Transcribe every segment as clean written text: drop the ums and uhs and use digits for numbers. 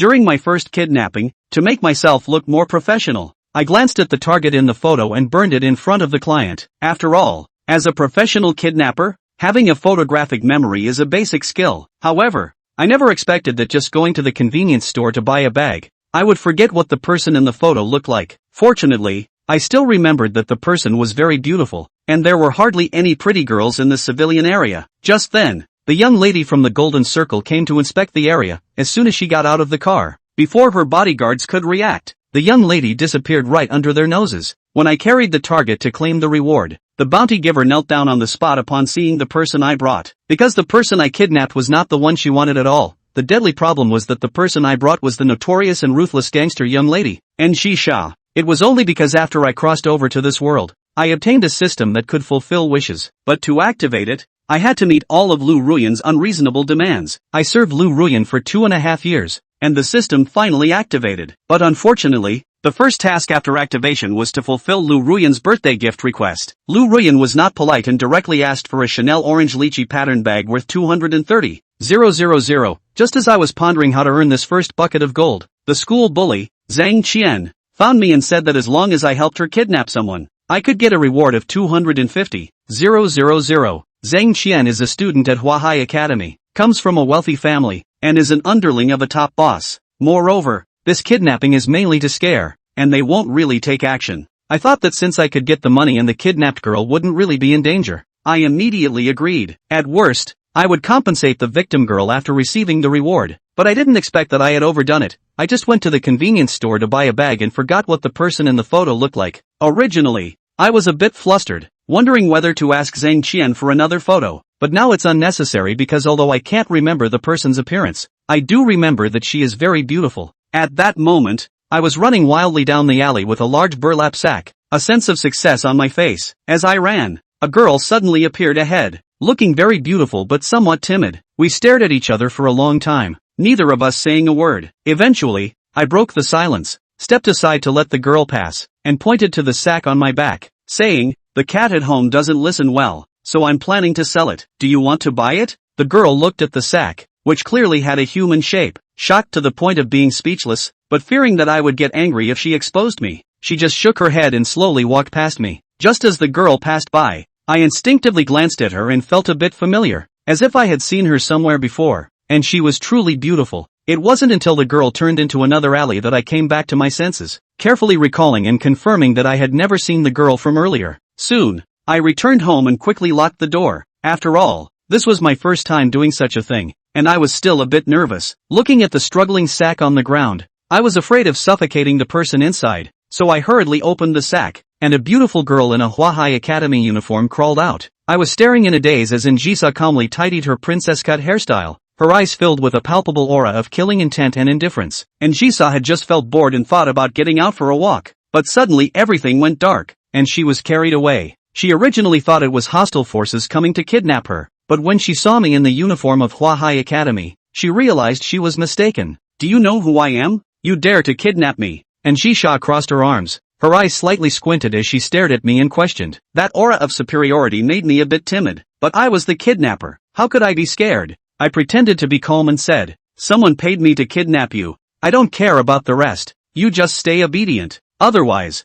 During my first kidnapping, to make myself look more professional, I glanced at the target in the photo and burned it in front of the client. After all, as a professional kidnapper, having a photographic memory is a basic skill. However, I never expected that just going to the convenience store to buy a bag, I would forget what the person in the photo looked like. Fortunately, I still remembered that the person was very beautiful, and there were hardly any pretty girls in the civilian area. Just then, the young lady from the Golden Circle came to inspect the area. As soon as she got out of the car, before her bodyguards could react, the young lady disappeared right under their noses. When I carried the target to claim the reward, the bounty giver knelt down on the spot upon seeing the person I brought. Because the person I kidnapped was not the one she wanted at all, the deadly problem was that the person I brought was the notorious and ruthless gangster young lady, N.G. Shah. It was only because after I crossed over to this world, I obtained a system that could fulfill wishes. But to activate it, I had to meet all of Lu Ruyan's unreasonable demands. I served Lu Ruyan for 2.5 years, and the system finally activated. But unfortunately, the first task after activation was to fulfill Lu Ruyan's birthday gift request. Lu Ruyan was not polite and directly asked for a Chanel orange lychee pattern bag worth 230,000. Just as I was pondering how to earn this first bucket of gold, the school bully, Zhang Qian, found me and said that as long as I helped her kidnap someone, I could get a reward of 250,000. Zhang Qian is a student at Huahai Academy, comes from a wealthy family, and is an underling of a top boss. Moreover, this kidnapping is mainly to scare, and they won't really take action. I thought that since I could get the money and the kidnapped girl wouldn't really be in danger, I immediately agreed. At worst, I would compensate the victim girl after receiving the reward. But I didn't expect that I had overdone it. I just went to the convenience store to buy a bag and forgot what the person in the photo looked like. Originally, I was a bit flustered, wondering whether to ask Zhang Qian for another photo, but now it's unnecessary because although I can't remember the person's appearance, I do remember that she is very beautiful. At that moment, I was running wildly down the alley with a large burlap sack, a sense of success on my face. As I ran, a girl suddenly appeared ahead, looking very beautiful but somewhat timid. We stared at each other for a long time, neither of us saying a word. Eventually, I broke the silence, stepped aside to let the girl pass, and pointed to the sack on my back, saying, "The cat at home doesn't listen well, so I'm planning to sell it. Do you want to buy it?" The girl looked at the sack, which clearly had a human shape, shocked to the point of being speechless, but fearing that I would get angry if she exposed me. She just shook her head and slowly walked past me. Just as the girl passed by, I instinctively glanced at her and felt a bit familiar, as if I had seen her somewhere before, and she was truly beautiful. It wasn't until the girl turned into another alley that I came back to my senses, carefully recalling and confirming that I had never seen the girl from earlier. Soon, I returned home and quickly locked the door. After all, this was my first time doing such a thing, and I was still a bit nervous. Looking at the struggling sack on the ground, I was afraid of suffocating the person inside, so I hurriedly opened the sack, and a beautiful girl in a Huahai Academy uniform crawled out. I was staring in a daze as Njisa calmly tidied her princess-cut hairstyle, her eyes filled with a palpable aura of killing intent and indifference. Njisa had just felt bored and thought about getting out for a walk, but suddenly everything went dark, and she was carried away. She originally thought it was hostile forces coming to kidnap her, but when she saw me in the uniform of Huahai Academy, she realized she was mistaken. "Do you know who I am? You dare to kidnap me?" Njisa crossed her arms, her eyes slightly squinted as she stared at me and questioned. That aura of superiority made me a bit timid, but I was the kidnapper. How could I be scared? I pretended to be calm and said, "Someone paid me to kidnap you. I don't care about the rest. You just stay obedient. Otherwise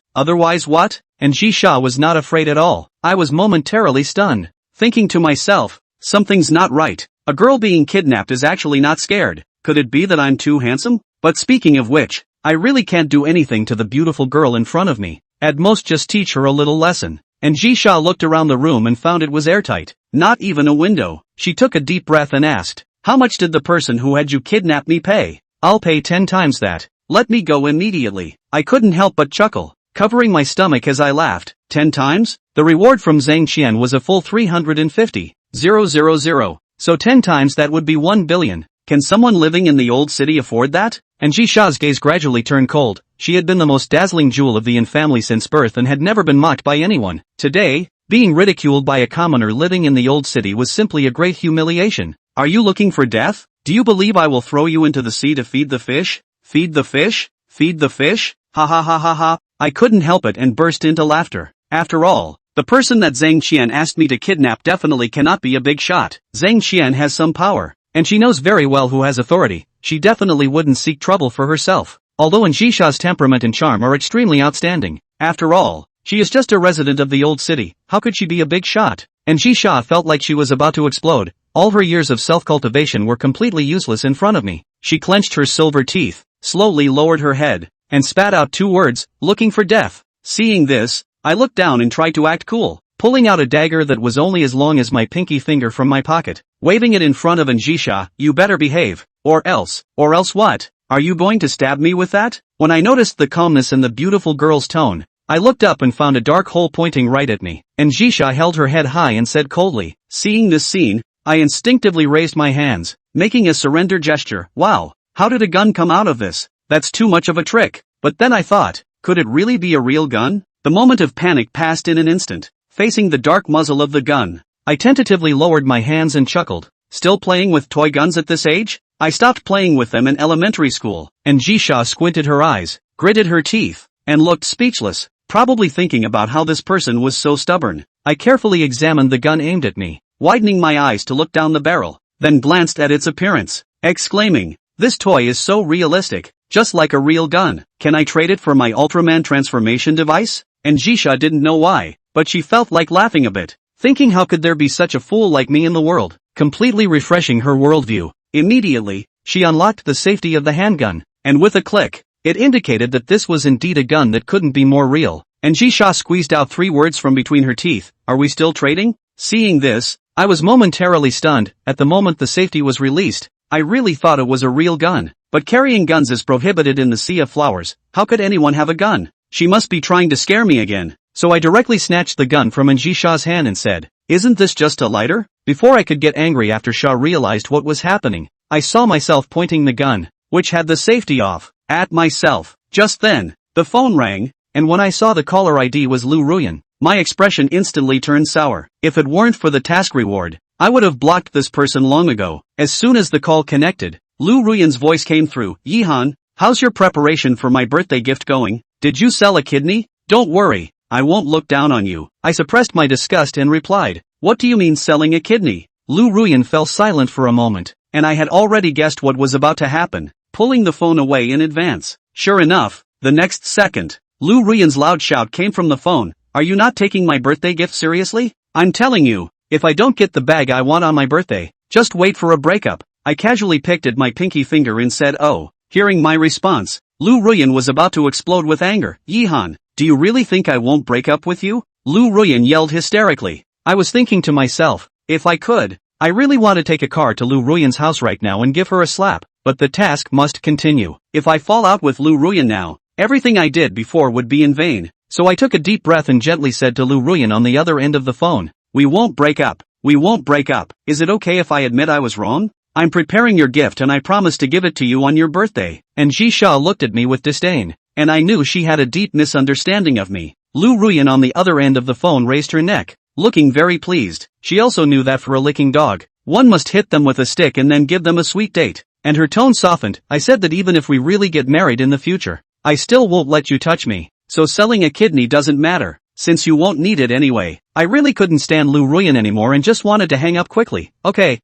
what?" And Njisa was not afraid at all. I was momentarily stunned, thinking to myself, something's not right. A girl being kidnapped is actually not scared. Could it be that I'm too handsome? But speaking of which, I really can't do anything to the beautiful girl in front of me. At most just teach her a little lesson. And Njisa looked around the room and found it was airtight. Not even a window. She took a deep breath and asked, "How much did the person who had you kidnap me pay?" "I'll pay 10 times that. Let me go immediately." I couldn't help but chuckle, covering my stomach as I laughed. 10 times? The reward from Zhang Qian was a full 350,000. So 10 times that would be 1 billion. Can someone living in the old city afford that? And Njisha's gaze gradually turned cold. She had been the most dazzling jewel of the Yin family since birth and had never been mocked by anyone. Today, being ridiculed by a commoner living in the old city was simply a great humiliation. "Are you looking for death? Do you believe I will throw you into the sea to feed the fish? Feed the fish? Feed the fish? Ha ha ha ha ha." I couldn't help it and burst into laughter. After all, the person that Zhang Qian asked me to kidnap definitely cannot be a big shot. Zhang Qian has some power, and she knows very well who has authority. she definitely wouldn't seek trouble for herself. Although Njisha's temperament and charm are extremely outstanding. After all, she is just a resident of the old city, how could she be a big shot? Njisha felt like she was about to explode. All her years of self-cultivation were completely useless in front of me. She clenched her silver teeth, slowly lowered her head, and spat out 2 words, looking for death. Seeing this, I looked down and tried to act cool, pulling out a dagger that was only as long as my pinky finger from my pocket, waving it in front of Njisha. You better behave, or else what? Are you going to stab me with that? When I noticed the calmness in the beautiful girl's tone, I looked up and found a dark hole pointing right at me. Njisha held her head high and said coldly. Seeing this scene, I instinctively raised my hands, making a surrender gesture. Wow, how did a gun come out of this? That's too much of a trick. But then I thought, could it really be a real gun? The moment of panic passed in an instant. Facing the dark muzzle of the gun, I tentatively lowered my hands and chuckled. Still playing with toy guns at this age? I stopped playing with them in elementary school. Njisha squinted her eyes, gritted her teeth, and looked speechless, probably thinking about how this person was so stubborn. I carefully examined the gun aimed at me, widening my eyes to look down the barrel, then glanced at its appearance, exclaiming, this toy is so realistic, just like a real gun. Can I trade it for my Ultraman transformation device? Njisha didn't know why, but she felt like laughing a bit, thinking how could there be such a fool like me in the world, completely refreshing her worldview. Immediately, she unlocked the safety of the handgun, and with a click, it indicated that this was indeed a gun that couldn't be more real. Njisha squeezed out 3 words from between her teeth. Are we still trading? Seeing this, I was momentarily stunned. At the moment the safety was released, I really thought it was a real gun. But carrying guns is prohibited in the Sea of Flowers. How could anyone have a gun? She must be trying to scare me again. So I directly snatched the gun from Njisha's hand and said, isn't this just a lighter? Before I could get angry after Sha realized what was happening, I saw myself pointing the gun, which had the safety off, at myself. Just then, the phone rang, and when I saw the caller ID was Lu Ruyan, my expression instantly turned sour. If it weren't for the task reward, I would have blocked this person long ago. As soon as the call connected, Lu Ruyan's voice came through. Yihan, how's your preparation for my birthday gift going? Did you sell a kidney? Don't worry, I won't look down on you. I suppressed my disgust and replied, what do you mean selling a kidney? Lu Ruyan fell silent for a moment, and I had already guessed what was about to happen, pulling the phone away in advance. Sure enough, the next second, Lu Ruyan's loud shout came from the phone. Are you not taking my birthday gift seriously? I'm telling you, if I don't get the bag I want on my birthday, just wait for a breakup. I casually picked at my pinky finger and said oh. Hearing my response, Lu Ruyan was about to explode with anger. Yihan, do you really think I won't break up with you? Lu Ruyan yelled hysterically. I was thinking to myself, if I could, I really want to take a car to Lu Ruyan's house right now and give her a slap, but the task must continue. If I fall out with Lu Ruyan now, everything I did before would be in vain. So I took a deep breath and gently said to Lu Ruyan on the other end of the phone, we won't break up. We won't break up. Is it okay if I admit I was wrong? I'm preparing your gift and I promise to give it to you on your birthday. And Njisha looked at me with disdain, and I knew she had a deep misunderstanding of me. Lu Ruyan on the other end of the phone raised her neck, looking very pleased. She also knew that for a licking dog, one must hit them with a stick and then give them a sweet date. And her tone softened. I said that even if we really get married in the future, I still won't let you touch me. So selling a kidney doesn't matter, since you won't need it anyway. I really couldn't stand Lu Ruyan anymore and just wanted to hang up quickly. Okay,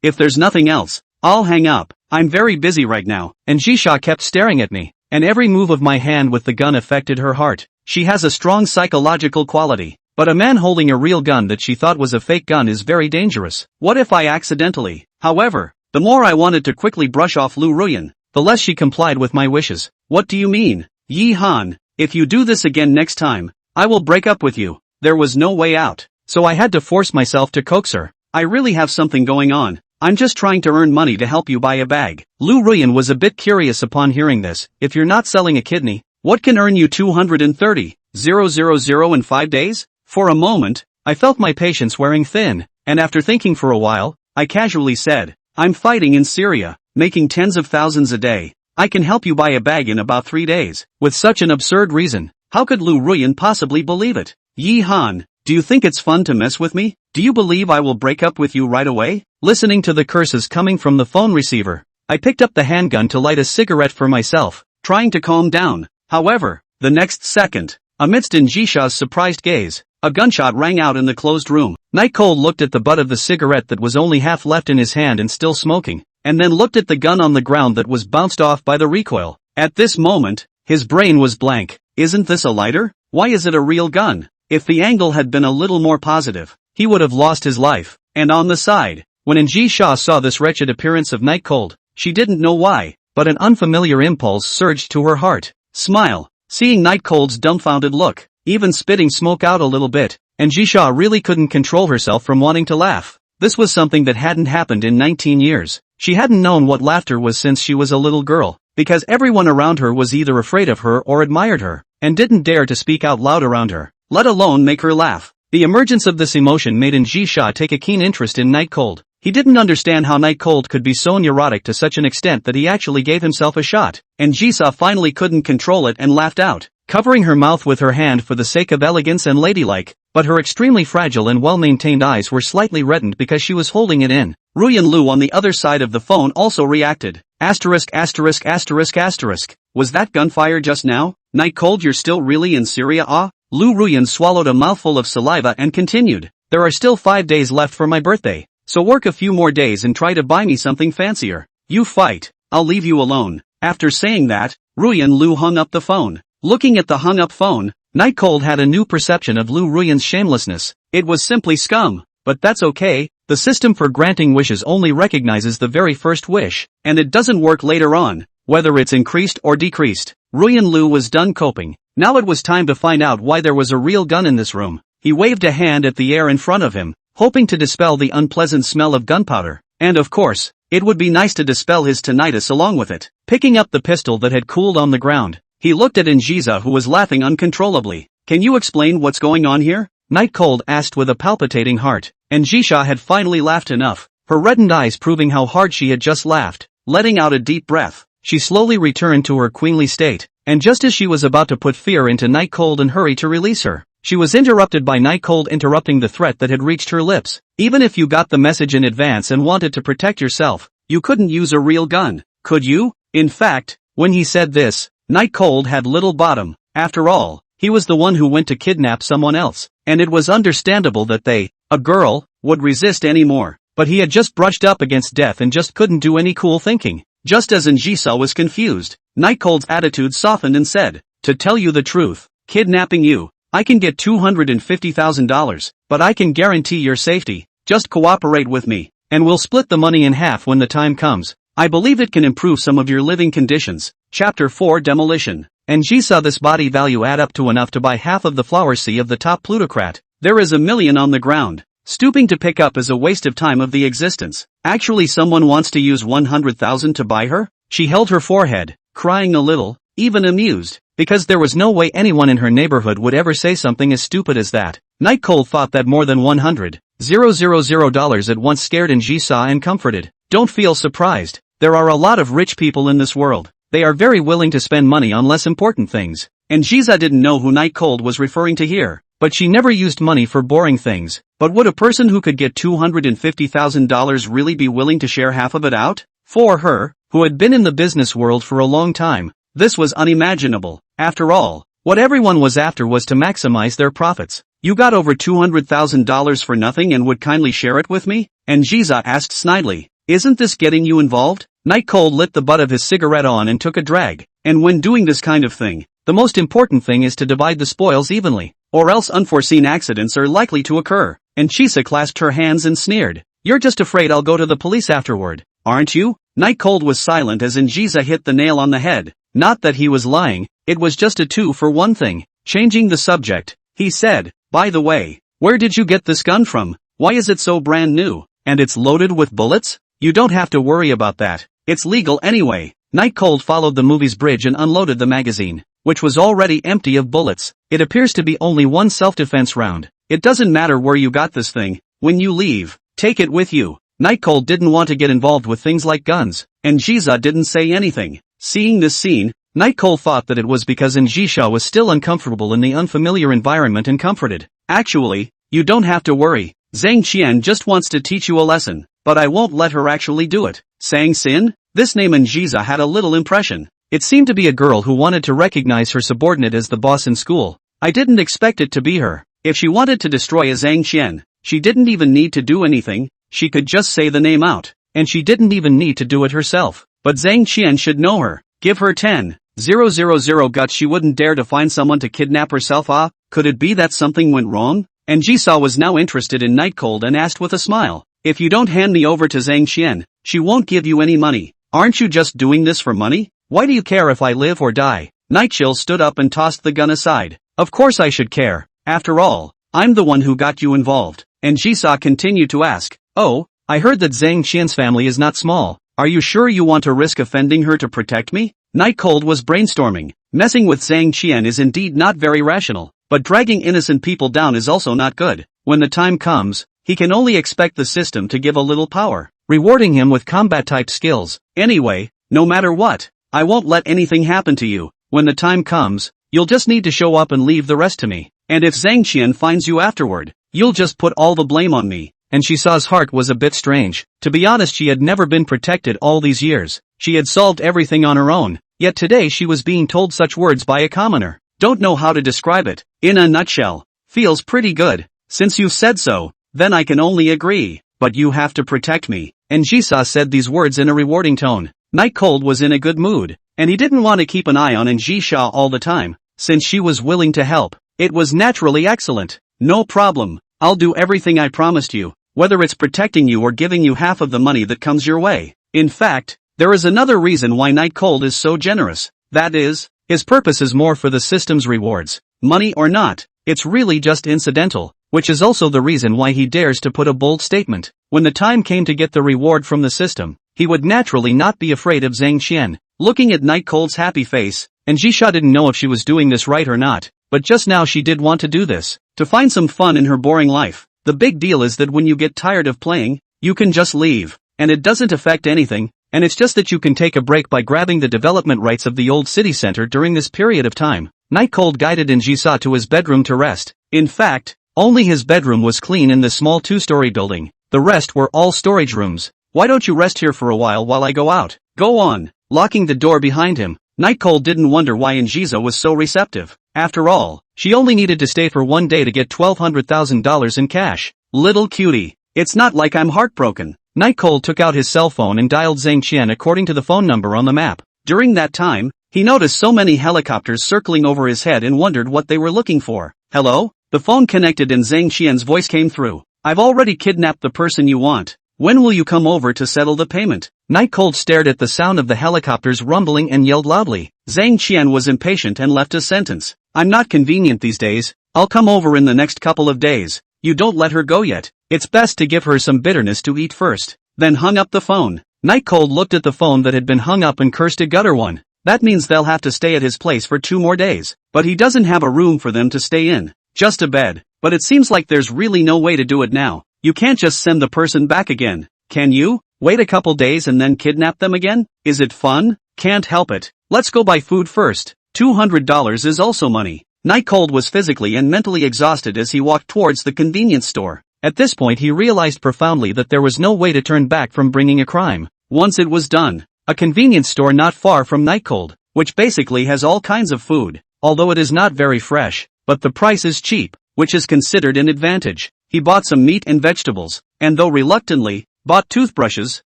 if there's nothing else, I'll hang up. I'm very busy right now. And Njisha kept staring at me, and every move of my hand with the gun affected her heart. She has a strong psychological quality, but a man holding a real gun that she thought was a fake gun is very dangerous. What if I accidentally? However, the more I wanted to quickly brush off Lu Ruyan, the less she complied with my wishes. What do you mean? Yihan, if you do this again next time, I will break up with you. There was no way out, so I had to force myself to coax her. I really have something going on. I'm just trying to earn money to help you buy a bag. Lu Ruyan was a bit curious upon hearing this. If you're not selling a kidney, what can earn you 230,000 in 5 days? For a moment, I felt my patience wearing thin, and after thinking for a while, I casually said, I'm fighting in Syria, making tens of thousands a day. I can help you buy a bag in about 3 days. With such an absurd reason, how could Lu Ruyan possibly believe it? Yihan, do you think it's fun to mess with me? Do you believe I will break up with you right away? Listening to the curses coming from the phone receiver, I picked up the handgun to light a cigarette for myself, trying to calm down. However, the next second, amidst Njisha's surprised gaze, a gunshot rang out in the closed room. Night Cold looked at the butt of the cigarette that was only half left in his hand and still smoking. and then looked at the gun on the ground that was bounced off by the recoil. At this moment, his brain was blank. Isn't this a lighter? Why is it a real gun? If the angle had been a little more positive, he would have lost his life. And on the side, when Anji Shah saw this wretched appearance of Night Cold, she didn't know why, but an unfamiliar impulse surged to her heart. Smile. Seeing Night Cold's dumbfounded look, even spitting smoke out a little bit, Anji Shah really couldn't control herself from wanting to laugh. This was something that hadn't happened in 19 years. She hadn't known what laughter was since she was a little girl, because everyone around her was either afraid of her or admired her, and didn't dare to speak out loud around her, let alone make her laugh. The emergence of this emotion made Anji Shah take a keen interest in Night Cold. He didn't understand how Night Cold could be so neurotic to such an extent that he actually gave himself a shot, and Jisa finally couldn't control it and laughed out, covering her mouth with her hand for the sake of elegance and ladylike, but her extremely fragile and well-maintained eyes were slightly reddened because she was holding it in. Ruyan Lu on the other side of the phone also reacted. Asterisk asterisk asterisk asterisk. Was that gunfire just now? Night Cold, you're still really in Syria? Ah? Lu Ruyan swallowed a mouthful of saliva and continued. There are still 5 days left for my birthday. So work a few more days and try to buy me something fancier. You fight. I'll leave you alone. After saying that, Ruyan Lu hung up the phone. Looking at the hung up phone, Night Cold had a new perception of Lu Ruyan's shamelessness. It was simply scum. But that's okay. The system for granting wishes only recognizes the very first wish, and it doesn't work later on, whether it's increased or decreased. Ruyan Lu was done coping. Now it was time to find out why there was a real gun in this room. He waved a hand at the air in front of him, hoping to dispel the unpleasant smell of gunpowder. And of course, it would be nice to dispel his tinnitus along with it. Picking up the pistol that had cooled on the ground, he looked at Injiza, who was laughing uncontrollably. Can you explain what's going on here? Night Cold asked with a palpitating heart. And Jisha had finally laughed enough, her reddened eyes proving how hard she had just laughed. Letting out a deep breath, she slowly returned to her queenly state, and just as she was about to put fear into Night Cold and hurry to release her, she was interrupted by Night Cold interrupting the threat that had reached her lips. Even if you got the message in advance and wanted to protect yourself, you couldn't use a real gun, could you? In fact, when he said this, Night Cold had little bottom. After all, he was the one who went to kidnap someone else, and it was understandable that they, a girl, would resist anymore. But he had just brushed up against death and just couldn't do any cool thinking. Just as Njisa was confused, Night Cold's attitude softened and said, to tell you the truth, kidnapping you, I can get $250,000, but I can guarantee your safety. Just cooperate with me, and we'll split the money in half when the time comes. I believe it can improve some of your living conditions. Chapter 4 Demolition. Njisa, this body value add up to enough to buy half of the flower sea of the top plutocrat. There is $1 million on the ground. Stooping to pick up is a waste of time of the existence. Actually, someone wants to use 100,000 to buy her? She held her forehead, crying a little, even amused, because there was no way anyone in her neighborhood would ever say something as stupid as that. Night Cold thought that more than $100,000 at once scared Njisa and comforted. Don't feel surprised. There are a lot of rich people in this world. They are very willing to spend money on less important things. Njisa didn't know who Night Cold was referring to here, but she never used money for boring things. But would a person who could get $250,000 really be willing to share half of it out? For her, who had been in the business world for a long time, this was unimaginable. After all, what everyone was after was to maximize their profits. You got over $200,000 for nothing and would kindly share it with me? Njisa asked snidely. Isn't this getting you involved? Night Cold lit the butt of his cigarette on and took a drag. And when doing this kind of thing, the most important thing is to divide the spoils evenly, or else unforeseen accidents are likely to occur. And Chisa clasped her hands and sneered. You're just afraid I'll go to the police afterward, aren't you? Night Cold was silent as Njisa hit the nail on the head. Not that he was lying, it was just a 2-for-1 thing. Changing the subject, he said, by the way, where did you get this gun from? Why is it so brand new? And it's loaded with bullets? You don't have to worry about that. It's legal anyway. Night Cold followed the movie's bridge and unloaded the magazine, which was already empty of bullets. It appears to be only one self-defense round. It doesn't matter where you got this thing. When you leave, take it with you. Night Cold didn't want to get involved with things like guns, and Jiza didn't say anything. Seeing this scene, Night Cold thought that it was because Njisha was still uncomfortable in the unfamiliar environment and comforted. Actually, you don't have to worry. Zhang Qian just wants to teach you a lesson, but I won't let her actually do it. Sang Sin? This name Njiza had a little impression. It seemed to be a girl who wanted to recognize her subordinate as the boss in school. I didn't expect it to be her. If she wanted to destroy a Zhang Qian, she didn't even need to do anything, she could just say the name out. and she didn't even need to do it herself. But Zhang Qian should know her. Give her 10,000 guts, she wouldn't dare to find someone to kidnap herself. Ah, could it be that something went wrong? And Jisa was now interested in Night Cold and asked with a smile, if you don't hand me over to Zhang Qian, she won't give you any money. Aren't you just doing this for money? Why do you care if I live or die? Night Chill stood up and tossed the gun aside. Of course I should care. After all, I'm the one who got you involved. And Jisa continued to ask, oh, I heard that Zhang Qian's family is not small. Are you sure you want to risk offending her to protect me? Night Cold was brainstorming. Messing with Zhang Qian is indeed not very rational, but dragging innocent people down is also not good. When the time comes, he can only expect the system to give a little power, rewarding him with combat-type skills. Anyway, no matter what, I won't let anything happen to you. When the time comes, you'll just need to show up and leave the rest to me. And if Zhang Qian finds you afterward, you'll just put all the blame on me. And Shisa's heart was a bit strange. To be honest, she had never been protected all these years. She had solved everything on her own, yet today she was being told such words by a commoner. Don't know how to describe it. In a nutshell, feels pretty good. Since you've said so, then I can only agree. But you have to protect me. And Jisa said these words in a rewarding tone. Night Cold was in a good mood, and he didn't want to keep an eye on Jisha all the time. Since she was willing to help, it was naturally excellent. No problem. I'll do everything I promised you, whether it's protecting you or giving you half of the money that comes your way. In fact, there is another reason why Night Cold is so generous. That is, his purpose is more for the system's rewards. Money or not, it's really just incidental, which is also the reason why he dares to put a bold statement. When the time came to get the reward from the system, he would naturally not be afraid of Zhang Qian. Looking at Night Cold's happy face, and Jisha didn't know if she was doing this right or not, but just now she did want to do this, to find some fun in her boring life. The big deal is that when you get tired of playing, you can just leave, and it doesn't affect anything, and it's just that you can take a break by grabbing the development rights of the old city center during this period of time. Night Cold guided Jisa to his bedroom to rest. In fact, only his bedroom was clean in the small two-story building. The rest were all storage rooms. Why don't you rest here for a while I go out? Go on. Locking the door behind him, Night Cold didn't wonder why Jisa was so receptive. After all, she only needed to stay for one day to get $1,200,000 in cash. Little cutie. It's not like I'm heartbroken. Night Cold took out his cell phone and dialed Zhang Qian according to the phone number on the map. During that time, he noticed so many helicopters circling over his head and wondered what they were looking for. Hello? The phone connected and Zhang Qian's voice came through. I've already kidnapped the person you want. When will you come over to settle the payment? Night Cold stared at the sound of the helicopters rumbling and yelled loudly. Zhang Qian was impatient and left a sentence. I'm not convenient these days. I'll come over in the next couple of days. You don't let her go yet. It's best to give her some bitterness to eat first. Then hung up the phone. Night Cold looked at the phone that had been hung up and cursed a gutter one. That means they'll have to stay at his place for 2 more days. But he doesn't have a room for them to stay in. Just a bed. But it seems like there's really no way to do it now. You can't just send the person back again. Can you? Wait a couple days and then kidnap them again? Is it fun? Can't help it. Let's go buy food first. $200 is also money. Night Cold was physically and mentally exhausted as he walked towards the convenience store. At this point he realized profoundly that there was no way to turn back from bringing a crime. Once it was done. A convenience store not far from Night Cold, which basically has all kinds of food, although it is not very fresh, but the price is cheap, which is considered an advantage. He bought some meat and vegetables, and though reluctantly, bought toothbrushes,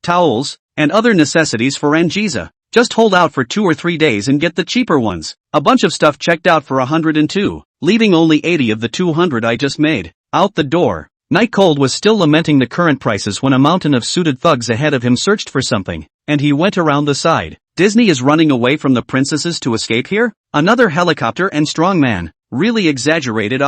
towels, and other necessities for Jisa. Just hold out for 2 or 3 days and get the cheaper ones. A bunch of stuff checked out for 102, leaving only 80 of the 200 I just made. Out the door. Night Cold was still lamenting the current prices when a mountain of suited thugs ahead of him searched for something, and he went around the side. Disney is running away from the princesses to escape here? Another helicopter and strong man. Really exaggerated.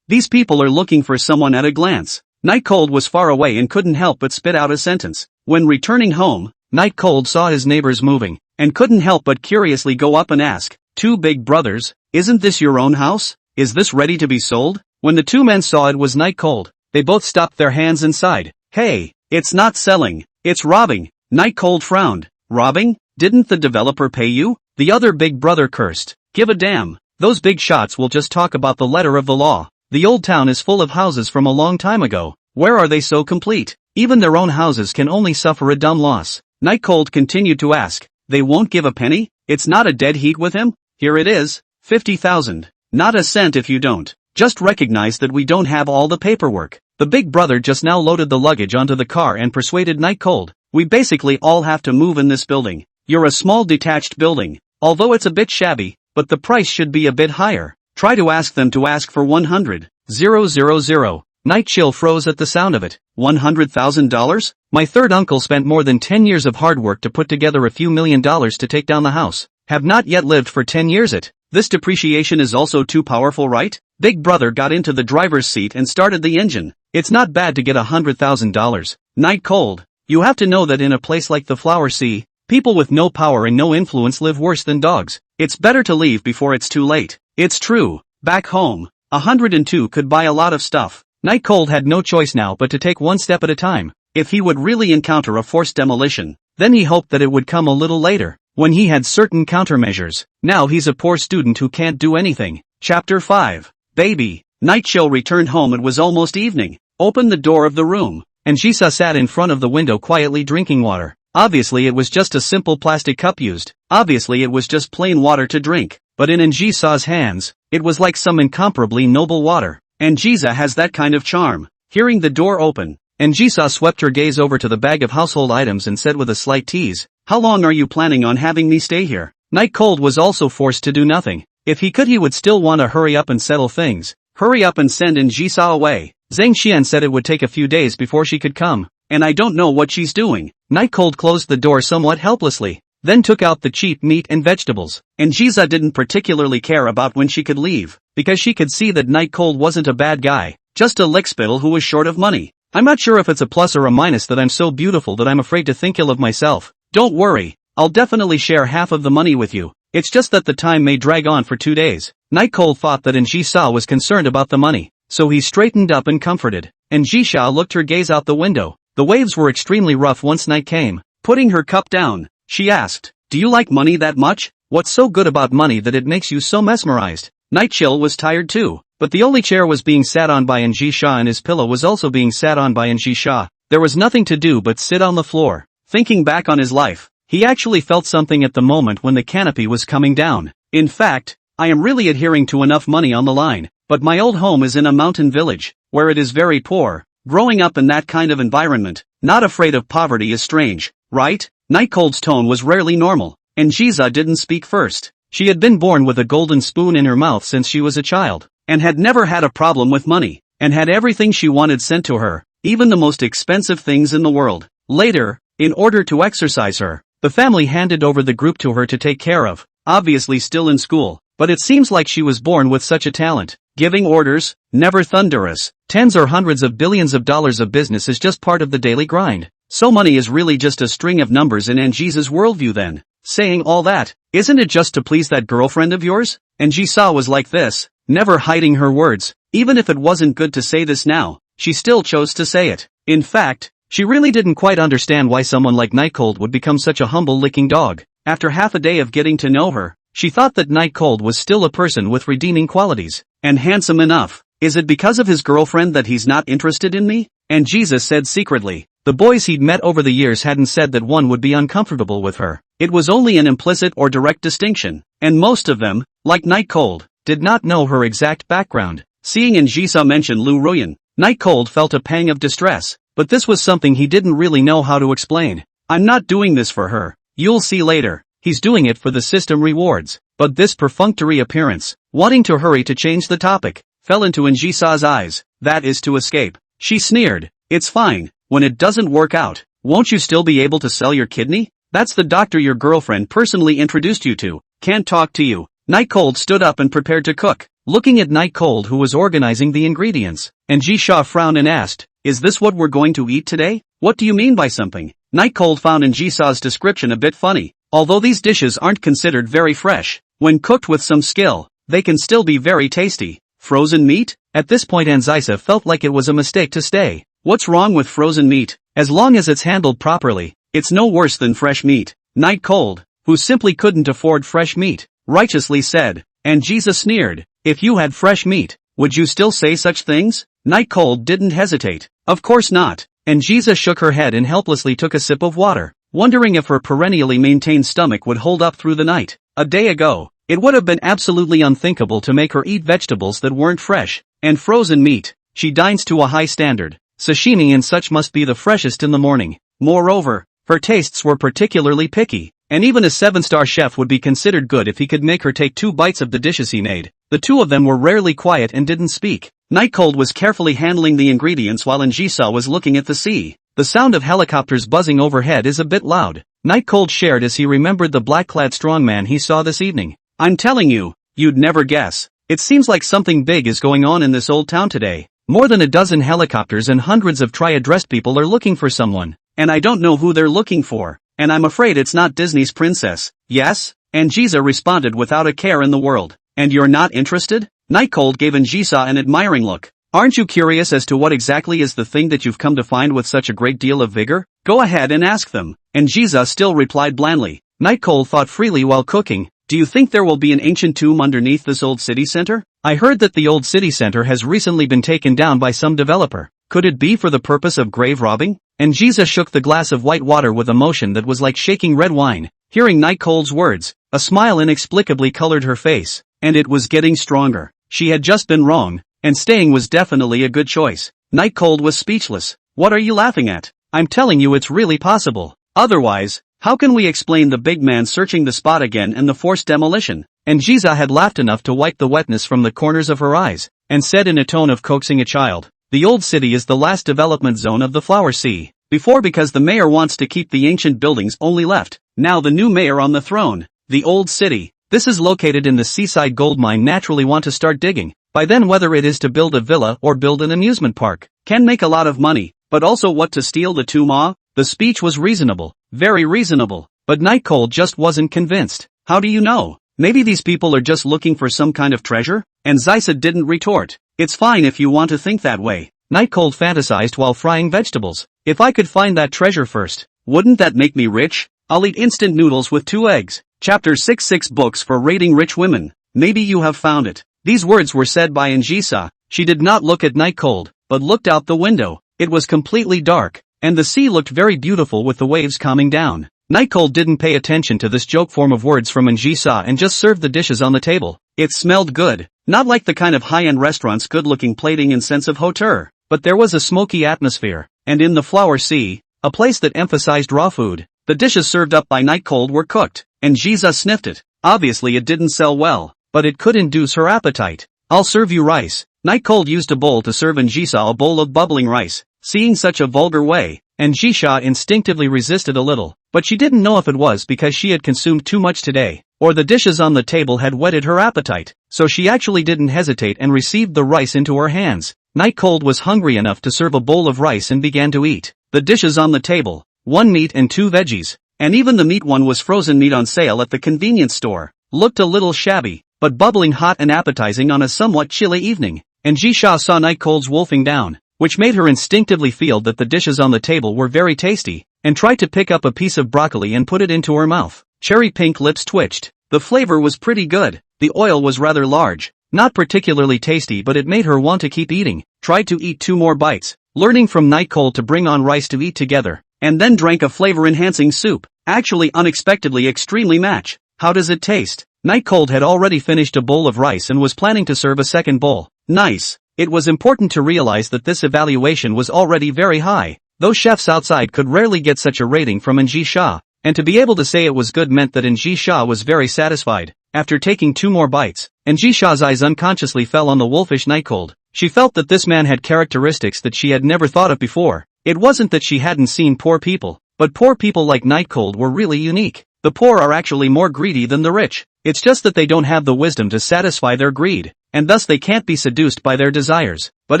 These people are looking for someone at a glance. Night Cold was far away and couldn't help but spit out a sentence. When returning home, Night Cold saw his neighbors moving, and couldn't help but curiously go up and ask, 2 big brothers, isn't this your own house? Is this ready to be sold? When the 2 men saw it was Night Cold, they both stopped their hands inside. Hey, it's not selling, it's robbing. Night Cold frowned. Robbing? Didn't the developer pay you? The other big brother cursed. Give a damn. Those big shots will just talk about the letter of the law. The old town is full of houses from a long time ago. Where are they so complete? Even their own houses can only suffer a dumb loss. Night Cold continued to ask, they won't give a penny? It's not a dead heat with him? Here it is, 50,000. Not a cent if you don't. Just recognize that we don't have all the paperwork. The big brother just now loaded the luggage onto the car and persuaded Night Cold. We basically all have to move in this building. You're a small detached building. Although it's a bit shabby, but the price should be a bit higher. Try to ask them to ask for 100,000. Night Chill froze at the sound of it. $100,000? My third uncle spent more than 10 years of hard work to put together a few $1,000,000 to take down the house. Have not yet lived for 10 years it. This depreciation is also too powerful, right? Big brother got into the driver's seat and started the engine. It's not bad to get $100,000. Night Cold. You have to know that in a place like the Flower Sea, people with no power and no influence live worse than dogs. It's better to leave before it's too late. It's true. Back home, 102 could buy a lot of stuff. Night Cold had no choice now but to take one step at a time. If he would really encounter a forced demolition, then he hoped that it would come a little later, when he had certain countermeasures. Now he's a poor student who can't do anything. Chapter 5. Baby. Night Chill returned home. It was almost evening. Opened the door of the room, and Jisa sat in front of the window quietly drinking water. Obviously it was just a simple plastic cup used. Obviously it was just plain water to drink. But in Jisa's hands, it was like some incomparably noble water. And Jisa has that kind of charm. Hearing the door open, and Jisa swept her gaze over to the bag of household items and said with a slight tease, "How long are you planning on having me stay here?" Night Cold was also forced to do nothing. If he could, he would still want to hurry up and settle things. Hurry up and send Jisa away. Zhang Xian said it would take a few days before she could come, and I don't know what she's doing. Night Cold closed the door somewhat helplessly, then took out the cheap meat and vegetables. And Jisa didn't particularly care about when she could leave, because she could see that Night Cold wasn't a bad guy, just a lickspittle who was short of money. "I'm not sure if it's a plus or a minus that I'm so beautiful that I'm afraid to think ill of myself. Don't worry, I'll definitely share half of the money with you. It's just that the time may drag on for 2 days." Night Cold thought that Jisa was concerned about the money, so he straightened up and comforted. And Jisa looked her gaze out the window. The waves were extremely rough once night came. Putting her cup down, she asked, "Do you like money that much? What's so good about money that it makes you so mesmerized?" Night Chill was tired too, but the only chair was being sat on by Jisa and his pillow was also being sat on by Jisa. There was nothing to do but sit on the floor. Thinking back on his life, he actually felt something at the moment when the canopy was coming down. In fact, I am really adhering to enough money on the line, but my old home is in a mountain village, where it is very poor. Growing up in that kind of environment, not afraid of poverty is strange, right? Night Cold's tone was rarely normal, and Jisa didn't speak first. She had been born with a golden spoon in her mouth since she was a child, and had never had a problem with money, and had everything she wanted sent to her, even the most expensive things in the world. Later, in order to exercise her, the family handed over the group to her to take care of, obviously still in school, but it seems like she was born with such a talent. Giving orders, never thunderous, tens or hundreds of billions of dollars of business is just part of the daily grind. So money is really just a string of numbers in Jisa's worldview then. Saying all that, isn't it just to please that girlfriend of yours? And Jisa was like this, never hiding her words. Even if it wasn't good to say this now, she still chose to say it. In fact, she really didn't quite understand why someone like Night Cold would become such a humble licking dog. After half a day of getting to know her, she thought that Night Cold was still a person with redeeming qualities, and handsome enough. Is it because of his girlfriend that he's not interested in me? And Jesus said secretly. The boys he'd met over the years hadn't said that one would be uncomfortable with her. It was only an implicit or direct distinction, and most of them, like Night Cold, did not know her exact background. Seeing Jisa mention Lu Ruyan, Night Cold felt a pang of distress, but this was something he didn't really know how to explain. "I'm not doing this for her. You'll see later. He's doing it for the system rewards." But this perfunctory appearance, wanting to hurry to change the topic, fell into Jisa's eyes. "That is to escape." She sneered. "It's fine. When it doesn't work out, won't you still be able to sell your kidney? That's the doctor your girlfriend personally introduced you to. Can't talk to you." Night Cold stood up and prepared to cook, looking at Night Cold who was organizing the ingredients. And Jisa frowned and asked, "Is this what we're going to eat today? What do you mean by something?" Night Cold found Jisa's description a bit funny. Although these dishes aren't considered very fresh, when cooked with some skill, they can still be very tasty. Frozen meat? At this point Anzisa felt like it was a mistake to stay. What's wrong with frozen meat? As long as it's handled properly, it's no worse than fresh meat. Night Cold, who simply couldn't afford fresh meat, righteously said. And Jesus sneered, "If you had fresh meat, would you still say such things?" Night Cold didn't hesitate. "Of course not." And Jesus shook her head and helplessly took a sip of water, wondering if her perennially maintained stomach would hold up through the night. A day ago, it would have been absolutely unthinkable to make her eat vegetables that weren't fresh, and frozen meat. She dines to a high standard. Sashimi and such must be the freshest in the morning. Moreover, Her tastes were particularly picky, and even a 7-star chef would be considered good if he could make her take 2 bites of the dishes he made. The two of them were rarely quiet and didn't speak. Night Cold was carefully handling the ingredients while Njisa was looking at the sea. The sound of helicopters buzzing overhead is a bit loud. Night Cold shared as he remembered the black-clad strongman he saw this evening. I'm telling you, you'd never guess. It seems like something big is going on in this old town today. More than a dozen helicopters and hundreds of triad-dressed people are looking for someone. And I don't know who they're looking for. And I'm afraid it's not Disney's princess. Yes? Njisa responded without a care in the world. And you're not interested? Night Cold gave Njisa an admiring look. Aren't you curious as to what exactly is the thing that you've come to find with such a great deal of vigor? Go ahead and ask them. Njisa still replied blandly. Night Cold thought freely while cooking. Do you think there will be an ancient tomb underneath this old city center? I heard that the old city center has recently been taken down by some developer. Could it be for the purpose of grave robbing? Njisa shook the glass of white water with a motion that was like shaking red wine. Hearing Night Cold's words, a smile inexplicably colored her face, and it was getting stronger. She had just been wrong, and staying was definitely a good choice. Night Cold was speechless. What are you laughing at? I'm telling you it's really possible. Otherwise, how can we explain the big man searching the spot again and the forced demolition? Njisa had laughed enough to wipe the wetness from the corners of her eyes, and said in a tone of coaxing a child, the old city is the last development zone of the Flower Sea. Before because the mayor wants to keep the ancient buildings only left. Now the new mayor on the throne. The old city. This is located in the seaside gold mine naturally want to start digging. By then whether it is to build a villa or build an amusement park, can make a lot of money, but also what to steal the tomb. The speech was reasonable, very reasonable, but Night Cold just wasn't convinced. How do you know? Maybe these people are just looking for some kind of treasure? And Zysa didn't retort. It's fine if you want to think that way. Night Cold fantasized while frying vegetables. If I could find that treasure first, wouldn't that make me rich? I'll eat instant noodles with 2 eggs. Chapter 6 Books for Rating Rich Women. Maybe you have found it. These words were said by Njisa. She did not look at Night Cold, but looked out the window. It was completely dark, and the sea looked very beautiful with the waves calming down. Night Cold didn't pay attention to this joke form of words from Njisa and just served the dishes on the table. It smelled good, not like the kind of high-end restaurant's good-looking plating and sense of hauteur, but there was a smoky atmosphere, and in the Flower Sea, a place that emphasized raw food. The dishes served up by Night Cold were cooked, and Njisa sniffed it. Obviously it didn't sell well, but it could induce her appetite. I'll serve you rice. Night Cold used a bowl to serve Njisa a bowl of bubbling rice. Seeing such a vulgar way, Njisa instinctively resisted a little, but she didn't know if it was because she had consumed too much today, or the dishes on the table had whetted her appetite, so she actually didn't hesitate and received the rice into her hands. Night Cold was hungry enough to serve a bowl of rice and began to eat. The dishes on the table, 1 meat and 2 veggies, and even the meat one was frozen meat on sale at the convenience store, looked a little shabby, but bubbling hot and appetizing on a somewhat chilly evening. Njisa saw Night Cold's wolfing down, which made her instinctively feel that the dishes on the table were very tasty, and tried to pick up a piece of broccoli and put it into her mouth. Cherry pink lips twitched. The flavor was pretty good. The oil was rather large, not particularly tasty, but it made her want to keep eating. Tried to eat 2 more bites, learning from Night Cold to bring on rice to eat together, and then drank a flavor-enhancing soup. Actually unexpectedly extremely match. How does it taste? Night Cold had already finished a bowl of rice and was planning to serve a second bowl. Nice. It was important to realize that this evaluation was already very high. Those chefs outside could rarely get such a rating from Njisa, and to be able to say it was good meant that Njisa was very satisfied. After taking 2 more bites, Njisa's eyes unconsciously fell on the wolfish Night Cold. She felt that this man had characteristics that she had never thought of before. It wasn't that she hadn't seen poor people, but poor people like Night Cold were really unique. The poor are actually more greedy than the rich. It's just that they don't have the wisdom to satisfy their greed, and thus they can't be seduced by their desires. But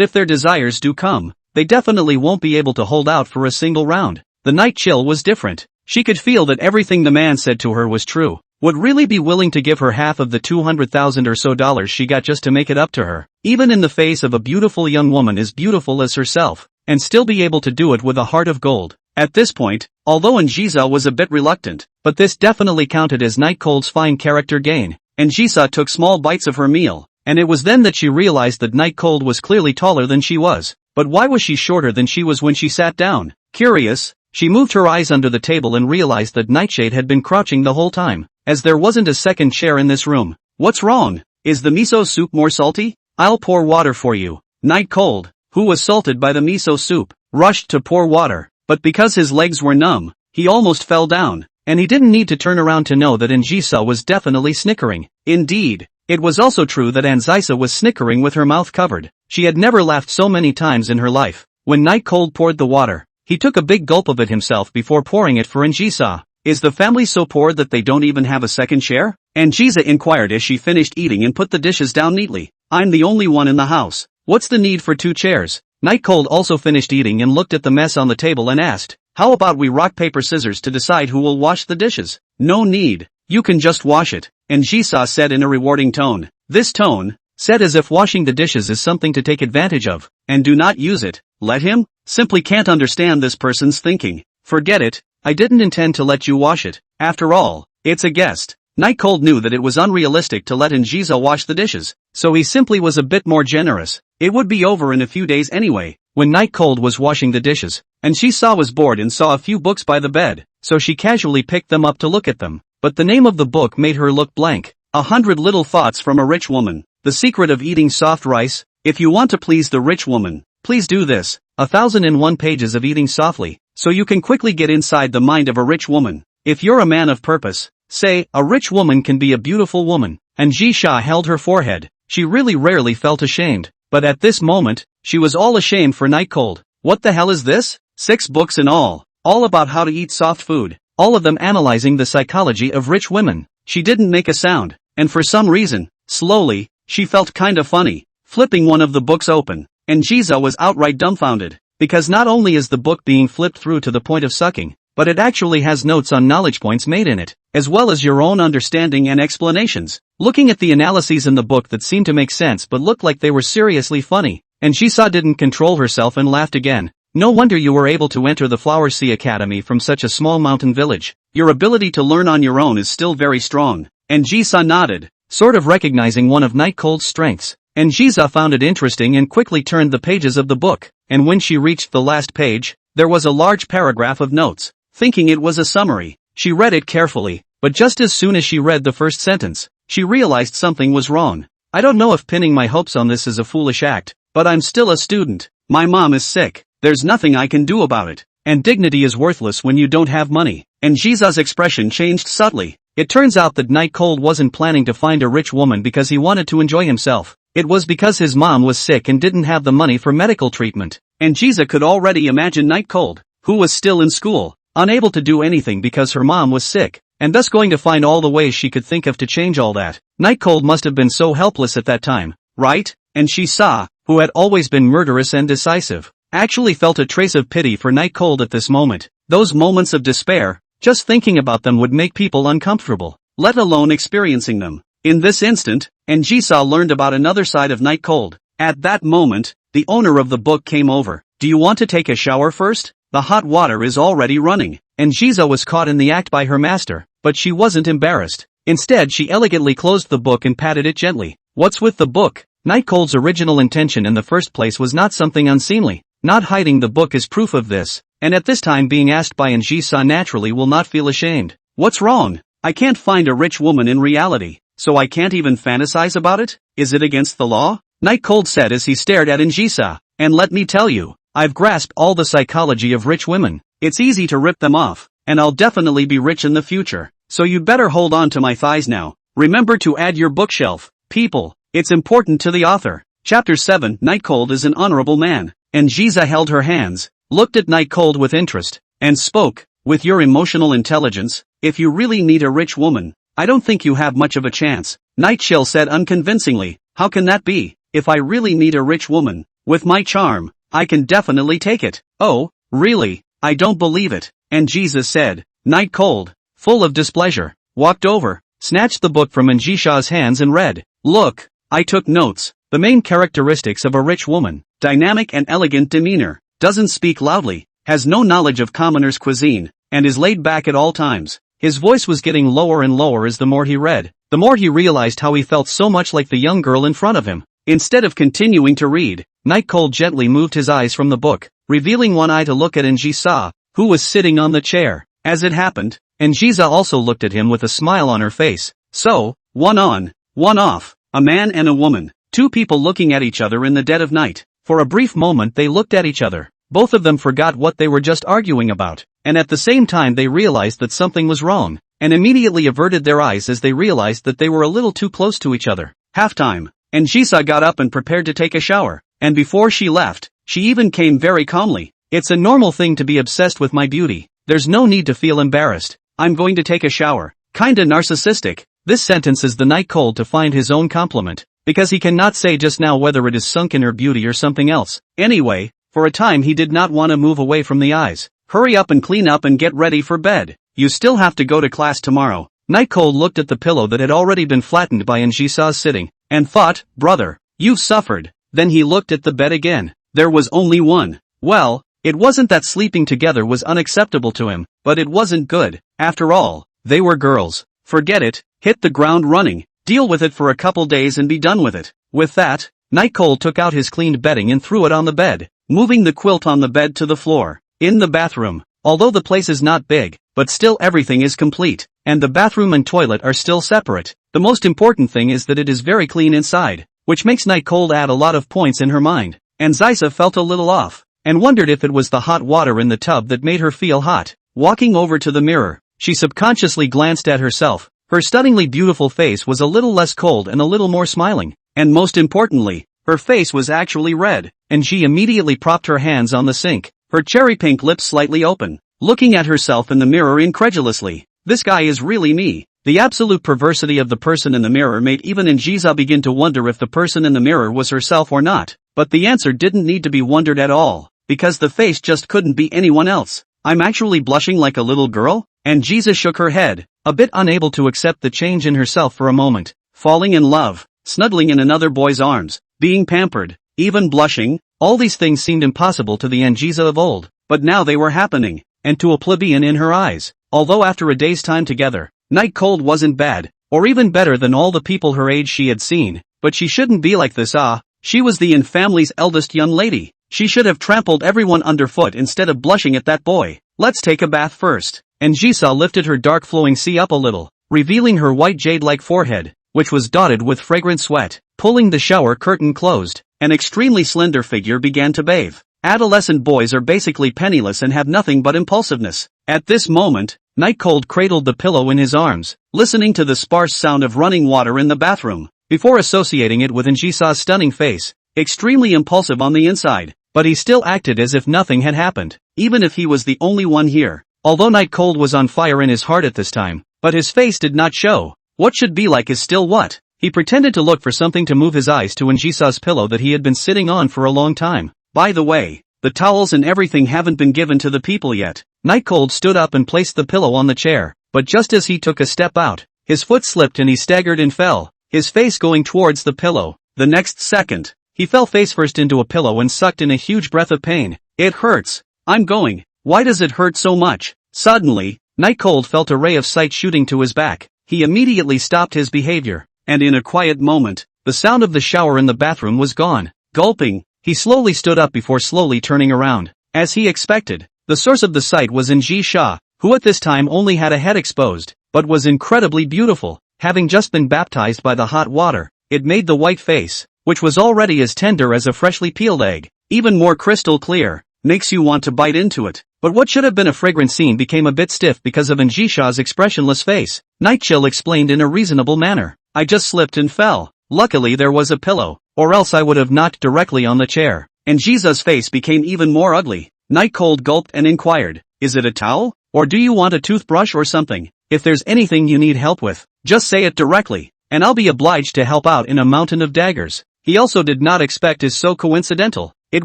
if their desires do come, they definitely won't be able to hold out for a single round. The night chill was different. She could feel that everything the man said to her was true. Would really be willing to give her half of the $200,000 or so dollars she got just to make it up to her, even in the face of a beautiful young woman as beautiful as herself, and still be able to do it with a heart of gold. At this point, although Njisa was a bit reluctant, but this definitely counted as Night Cold's fine character gain. Njisa took small bites of her meal, and it was then that she realized that Night Cold was clearly taller than she was. But why was she shorter than she was when she sat down? Curious, she moved her eyes under the table and realized that Nightshade had been crouching the whole time, as there wasn't a second chair in this room. What's wrong? Is the miso soup more salty? I'll pour water for you. Night Cold, who was salted by the miso soup, rushed to pour water, but because his legs were numb, he almost fell down, and he didn't need to turn around to know that Anjisa was definitely snickering. Indeed, it was also true that Anjisa was snickering with her mouth covered. She had never laughed so many times in her life. When Night Cold poured the water, he took a big gulp of it himself before pouring it for Anjisa. Is the family so poor that they don't even have a second share? Anjisa inquired as she finished eating and put the dishes down neatly. I'm the only one in the house. What's the need for 2 chairs? Night Cold also finished eating and looked at the mess on the table and asked, how about we rock paper scissors to decide who will wash the dishes? No need. You can just wash it, Anjisa said in a rewarding tone. This tone, said as if washing the dishes is something to take advantage of, and do not use it. Let him? Simply can't understand this person's thinking. Forget it, I didn't intend to let you wash it. After all, it's a guest. Night Cold knew that it was unrealistic to let Anjisa wash the dishes, so he simply was a bit more generous. It would be over in a few days anyway. When Night Cold was washing the dishes, Anjisa was bored and saw a few books by the bed, so she casually picked them up to look at them. But the name of the book made her look blank. 100 Little Thoughts from a Rich Woman. The Secret of Eating Soft Rice. If you want to please the rich woman, please do this. 1001 pages of eating softly, so you can quickly get inside the mind of a rich woman. If you're a man of purpose, say, a rich woman can be a beautiful woman. Anjisa held her forehead. She really rarely felt ashamed, but at this moment, she was all ashamed for Night Cold. What the hell is this? 6 books in all about how to eat soft food, all of them analyzing the psychology of rich women. She didn't make a sound, and for some reason, slowly, she felt kinda funny. Flipping one of the books open, Anjisa was outright dumbfounded, because not only is the book being flipped through to the point of sucking, but it actually has notes on knowledge points made in it, as well as your own understanding and explanations. Looking at the analyses in the book that seemed to make sense but looked like they were seriously funny, Anjisa didn't control herself and laughed again. No wonder you were able to enter the Flower Sea Academy from such a small mountain village. Your ability to learn on your own is still very strong. Anjisa nodded, sort of recognizing one of Night Cold's strengths. Anjisa found it interesting and quickly turned the pages of the book, and when she reached the last page, there was a large paragraph of notes. Thinking it was a summary, she read it carefully, but just as soon as she read the first sentence, she realized something was wrong. I don't know if pinning my hopes on this is a foolish act, but I'm still a student. My mom is sick. There's nothing I can do about it. And dignity is worthless when you don't have money. Anjisa's expression changed subtly. It turns out that Night Cold wasn't planning to find a rich woman because he wanted to enjoy himself. It was because his mom was sick and didn't have the money for medical treatment. Anjisa could already imagine Night Cold, who was still in school, unable to do anything because her mom was sick, and thus going to find all the ways she could think of to change all that. Night Cold must have been so helpless at that time, right? And she saw, who had always been murderous and decisive, actually felt a trace of pity for Night Cold at this moment. Those moments of despair, just thinking about them would make people uncomfortable, let alone experiencing them. In this instant, Anjisa learned about another side of Night Cold. At that moment, the owner of the book came over. Do you want to take a shower first? The hot water is already running. Anjisa was caught in the act by her master, but she wasn't embarrassed. Instead, she elegantly closed the book and patted it gently. What's with the book? Night Cold's original intention in the first place was not something unseemly. Not hiding the book is proof of this, and at this time being asked by Anjisa naturally will not feel ashamed. What's wrong? I can't find a rich woman in reality, so I can't even fantasize about it? Is it against the law? Night Cold said as he stared at Anjisa. And let me tell you, I've grasped all the psychology of rich women. It's easy to rip them off, and I'll definitely be rich in the future. So you'd better hold on to my thighs now. Remember to add your bookshelf. People, it's important to the author. Chapter 7. Night Cold is an honorable man. Anjisa held her hands, looked at Night Cold with interest, and spoke. With your emotional intelligence, if you really need a rich woman, I don't think you have much of a chance. Night Chill said unconvincingly. How can that be? If I really need a rich woman, with my charm, I can definitely take it. Oh, really? I don't believe it. Anjisa said. Night Cold, full of displeasure, walked over, snatched the book from Anjisa's hands and read. Look, I took notes. The main characteristics of a rich woman. Dynamic and elegant demeanor, doesn't speak loudly, has no knowledge of commoners' cuisine, and is laid back at all times. His voice was getting lower and lower as the more he read. The more he realized how he felt so much like the young girl in front of him. Instead of continuing to read, Night Cold gently moved his eyes from the book, revealing one eye to look at Anjisa, who was sitting on the chair. As it happened, Anjisa also looked at him with a smile on her face. So, one on, one off, a man and a woman, two people looking at each other in the dead of night. For a brief moment they looked at each other, both of them forgot what they were just arguing about, and at the same time they realized that something was wrong, and immediately averted their eyes as they realized that they were a little too close to each other. Halftime, and Jisa got up and prepared to take a shower, and before she left, she even came very calmly. It's a normal thing to be obsessed with my beauty. There's no need to feel embarrassed. I'm going to take a shower. Kinda narcissistic. This sentence is the night cold to find his own compliment, because he cannot say just now whether it is sunk in her beauty or something else. Anyway, for a time he did not want to move away from the eyes. Hurry up and clean up and get ready for bed. You still have to go to class tomorrow. Night cold looked at the pillow that had already been flattened by Jisa's sitting, and thought, brother, you've suffered. Then he looked at the bed again. There was only one. Well, it wasn't that sleeping together was unacceptable to him, but it wasn't good. After all, they were girls. Forget it, hit the ground running, deal with it for a couple days and be done with it. With that, Night Cold took out his cleaned bedding and threw it on the bed, moving the quilt on the bed to the floor. In the bathroom, although the place is not big, but still everything is complete, and the bathroom and toilet are still separate. The most important thing is that it is very clean inside, which makes Night Cold add a lot of points in her mind. And Zisa felt a little off, and wondered if it was the hot water in the tub that made her feel hot. Walking over to the mirror, she subconsciously glanced at herself. Her stunningly beautiful face was a little less cold and a little more smiling, and most importantly, her face was actually red, and she immediately propped her hands on the sink, her cherry pink lips slightly open, looking at herself in the mirror incredulously. This guy is really me. The absolute perversity of the person in the mirror made even Jiza begin to wonder if the person in the mirror was herself or not, but the answer didn't need to be wondered at all, because the face just couldn't be anyone else. I'm actually blushing like a little girl? And Jiza shook her head, a bit unable to accept the change in herself for a moment. Falling in love, snuggling in another boy's arms, being pampered, even blushing, all these things seemed impossible to the Jiza of old, but now they were happening, and to a plebeian in her eyes. Although after a day's time together, Night Cold wasn't bad, or even better than all the people her age she had seen, but she shouldn't be like this. She was the family's eldest young lady. She should have trampled everyone underfoot instead of blushing at that boy. Let's take a bath first. And Jisa lifted her dark flowing sea up a little, revealing her white jade-like forehead, which was dotted with fragrant sweat. Pulling the shower curtain closed, an extremely slender figure began to bathe. Adolescent boys are basically penniless and have nothing but impulsiveness. At this moment, Night Cold cradled the pillow in his arms, listening to the sparse sound of running water in the bathroom, before associating it with Jisa's stunning face, extremely impulsive on the inside, but he still acted as if nothing had happened, even if he was the only one here. Although Night Cold was on fire in his heart at this time, but his face did not show. What should be like is still what. He pretended to look for something to move his eyes to Jisa's pillow that he had been sitting on for a long time. By the way, the towels and everything haven't been given to the people yet. Night Cold stood up and placed the pillow on the chair, but just as he took a step out, his foot slipped and he staggered and fell, his face going towards the pillow. The next second, he fell face first into a pillow and sucked in a huge breath of pain. It hurts. I'm going. Why does it hurt so much? Suddenly, Night Cold felt a ray of sight shooting to his back. He immediately stopped his behavior, and in a quiet moment, the sound of the shower in the bathroom was gone. Gulping, he slowly stood up before slowly turning around. As he expected, the source of the sight was Ji Sha, who at this time only had a head exposed, but was incredibly beautiful. Having just been baptized by the hot water, it made the white face, which was already as tender as a freshly peeled egg, even more crystal clear. Makes you want to bite into it. But what should have been a fragrant scene became a bit stiff because of Njisha's expressionless face. Night Chill explained in a reasonable manner. I just slipped and fell. Luckily there was a pillow, or else I would have knocked directly on the chair. And Jiza's face became even more ugly. Night Cold gulped and inquired, is it a towel? Or do you want a toothbrush or something? If there's anything you need help with, just say it directly, and I'll be obliged to help out in a mountain of daggers. He also did not expect is so coincidental. It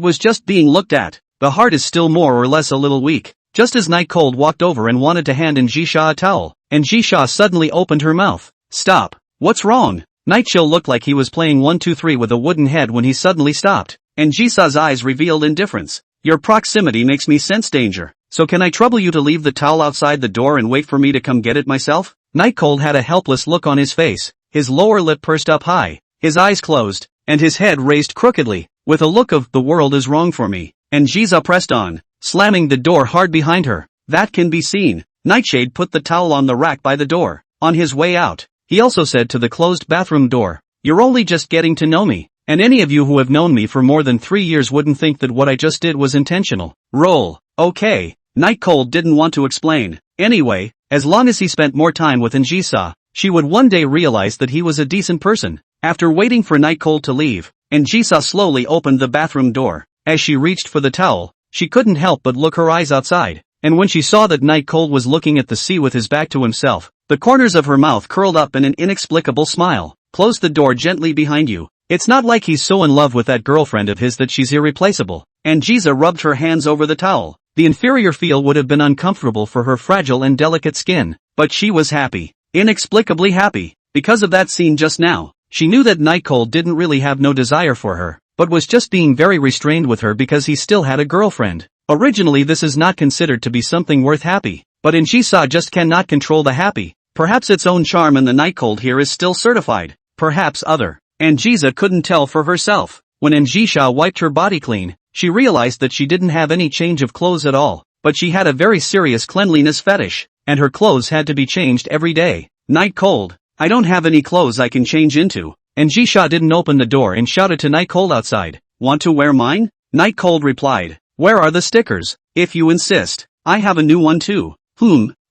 was just being looked at. The heart is still more or less a little weak. Just as Night Cold walked over and wanted to hand Njisha a towel, and Njisha suddenly opened her mouth. Stop. What's wrong? Night Chill looked like he was playing 1-2-3 with a wooden head when he suddenly stopped, and Jisa's eyes revealed indifference. Your proximity makes me sense danger, so can I trouble you to leave the towel outside the door and wait for me to come get it myself? Night Cold had a helpless look on his face, his lower lip pursed up high, his eyes closed, and his head raised crookedly, with a look of, the world is wrong for me. And Jiza pressed on, slamming the door hard behind her. That can be seen. Nightshade put the towel on the rack by the door. On his way out, he also said to the closed bathroom door, you're only just getting to know me. and any of you who have known me for more than 3 years wouldn't think that what I just did was intentional. Roll. Okay. Night Cold didn't want to explain. Anyway, as long as he spent more time with Njisa, she would one day realize that he was a decent person. After waiting for Night Cold to leave, Njisa slowly opened the bathroom door. As she reached for the towel, she couldn't help but look her eyes outside, and when she saw that Night Cold was looking at the sea with his back to himself, the corners of her mouth curled up in an inexplicable smile. Close the door gently behind you. It's not like he's so in love with that girlfriend of his that she's irreplaceable. Njisa rubbed her hands over the towel. The inferior feel would have been uncomfortable for her fragile and delicate skin, but she was happy. Inexplicably happy. Because of that scene just now, she knew that Night Cold didn't really have no desire for her, but was just being very restrained with her because he still had a girlfriend. Originally this is not considered to be something worth happy, but Njisa just cannot control the happy. Perhaps its own charm and the Night Cold here is still certified. Perhaps other. Njisa couldn't tell for herself. When Njisa wiped her body clean, she realized that she didn't have any change of clothes at all, but she had a very serious cleanliness fetish, and her clothes had to be changed every day. Night Cold, I don't have any clothes I can change into. Njisa didn't open the door and shouted to Night Cold outside. Want to wear mine? Night Cold replied. Where are the stickers? If you insist. I have a new one too.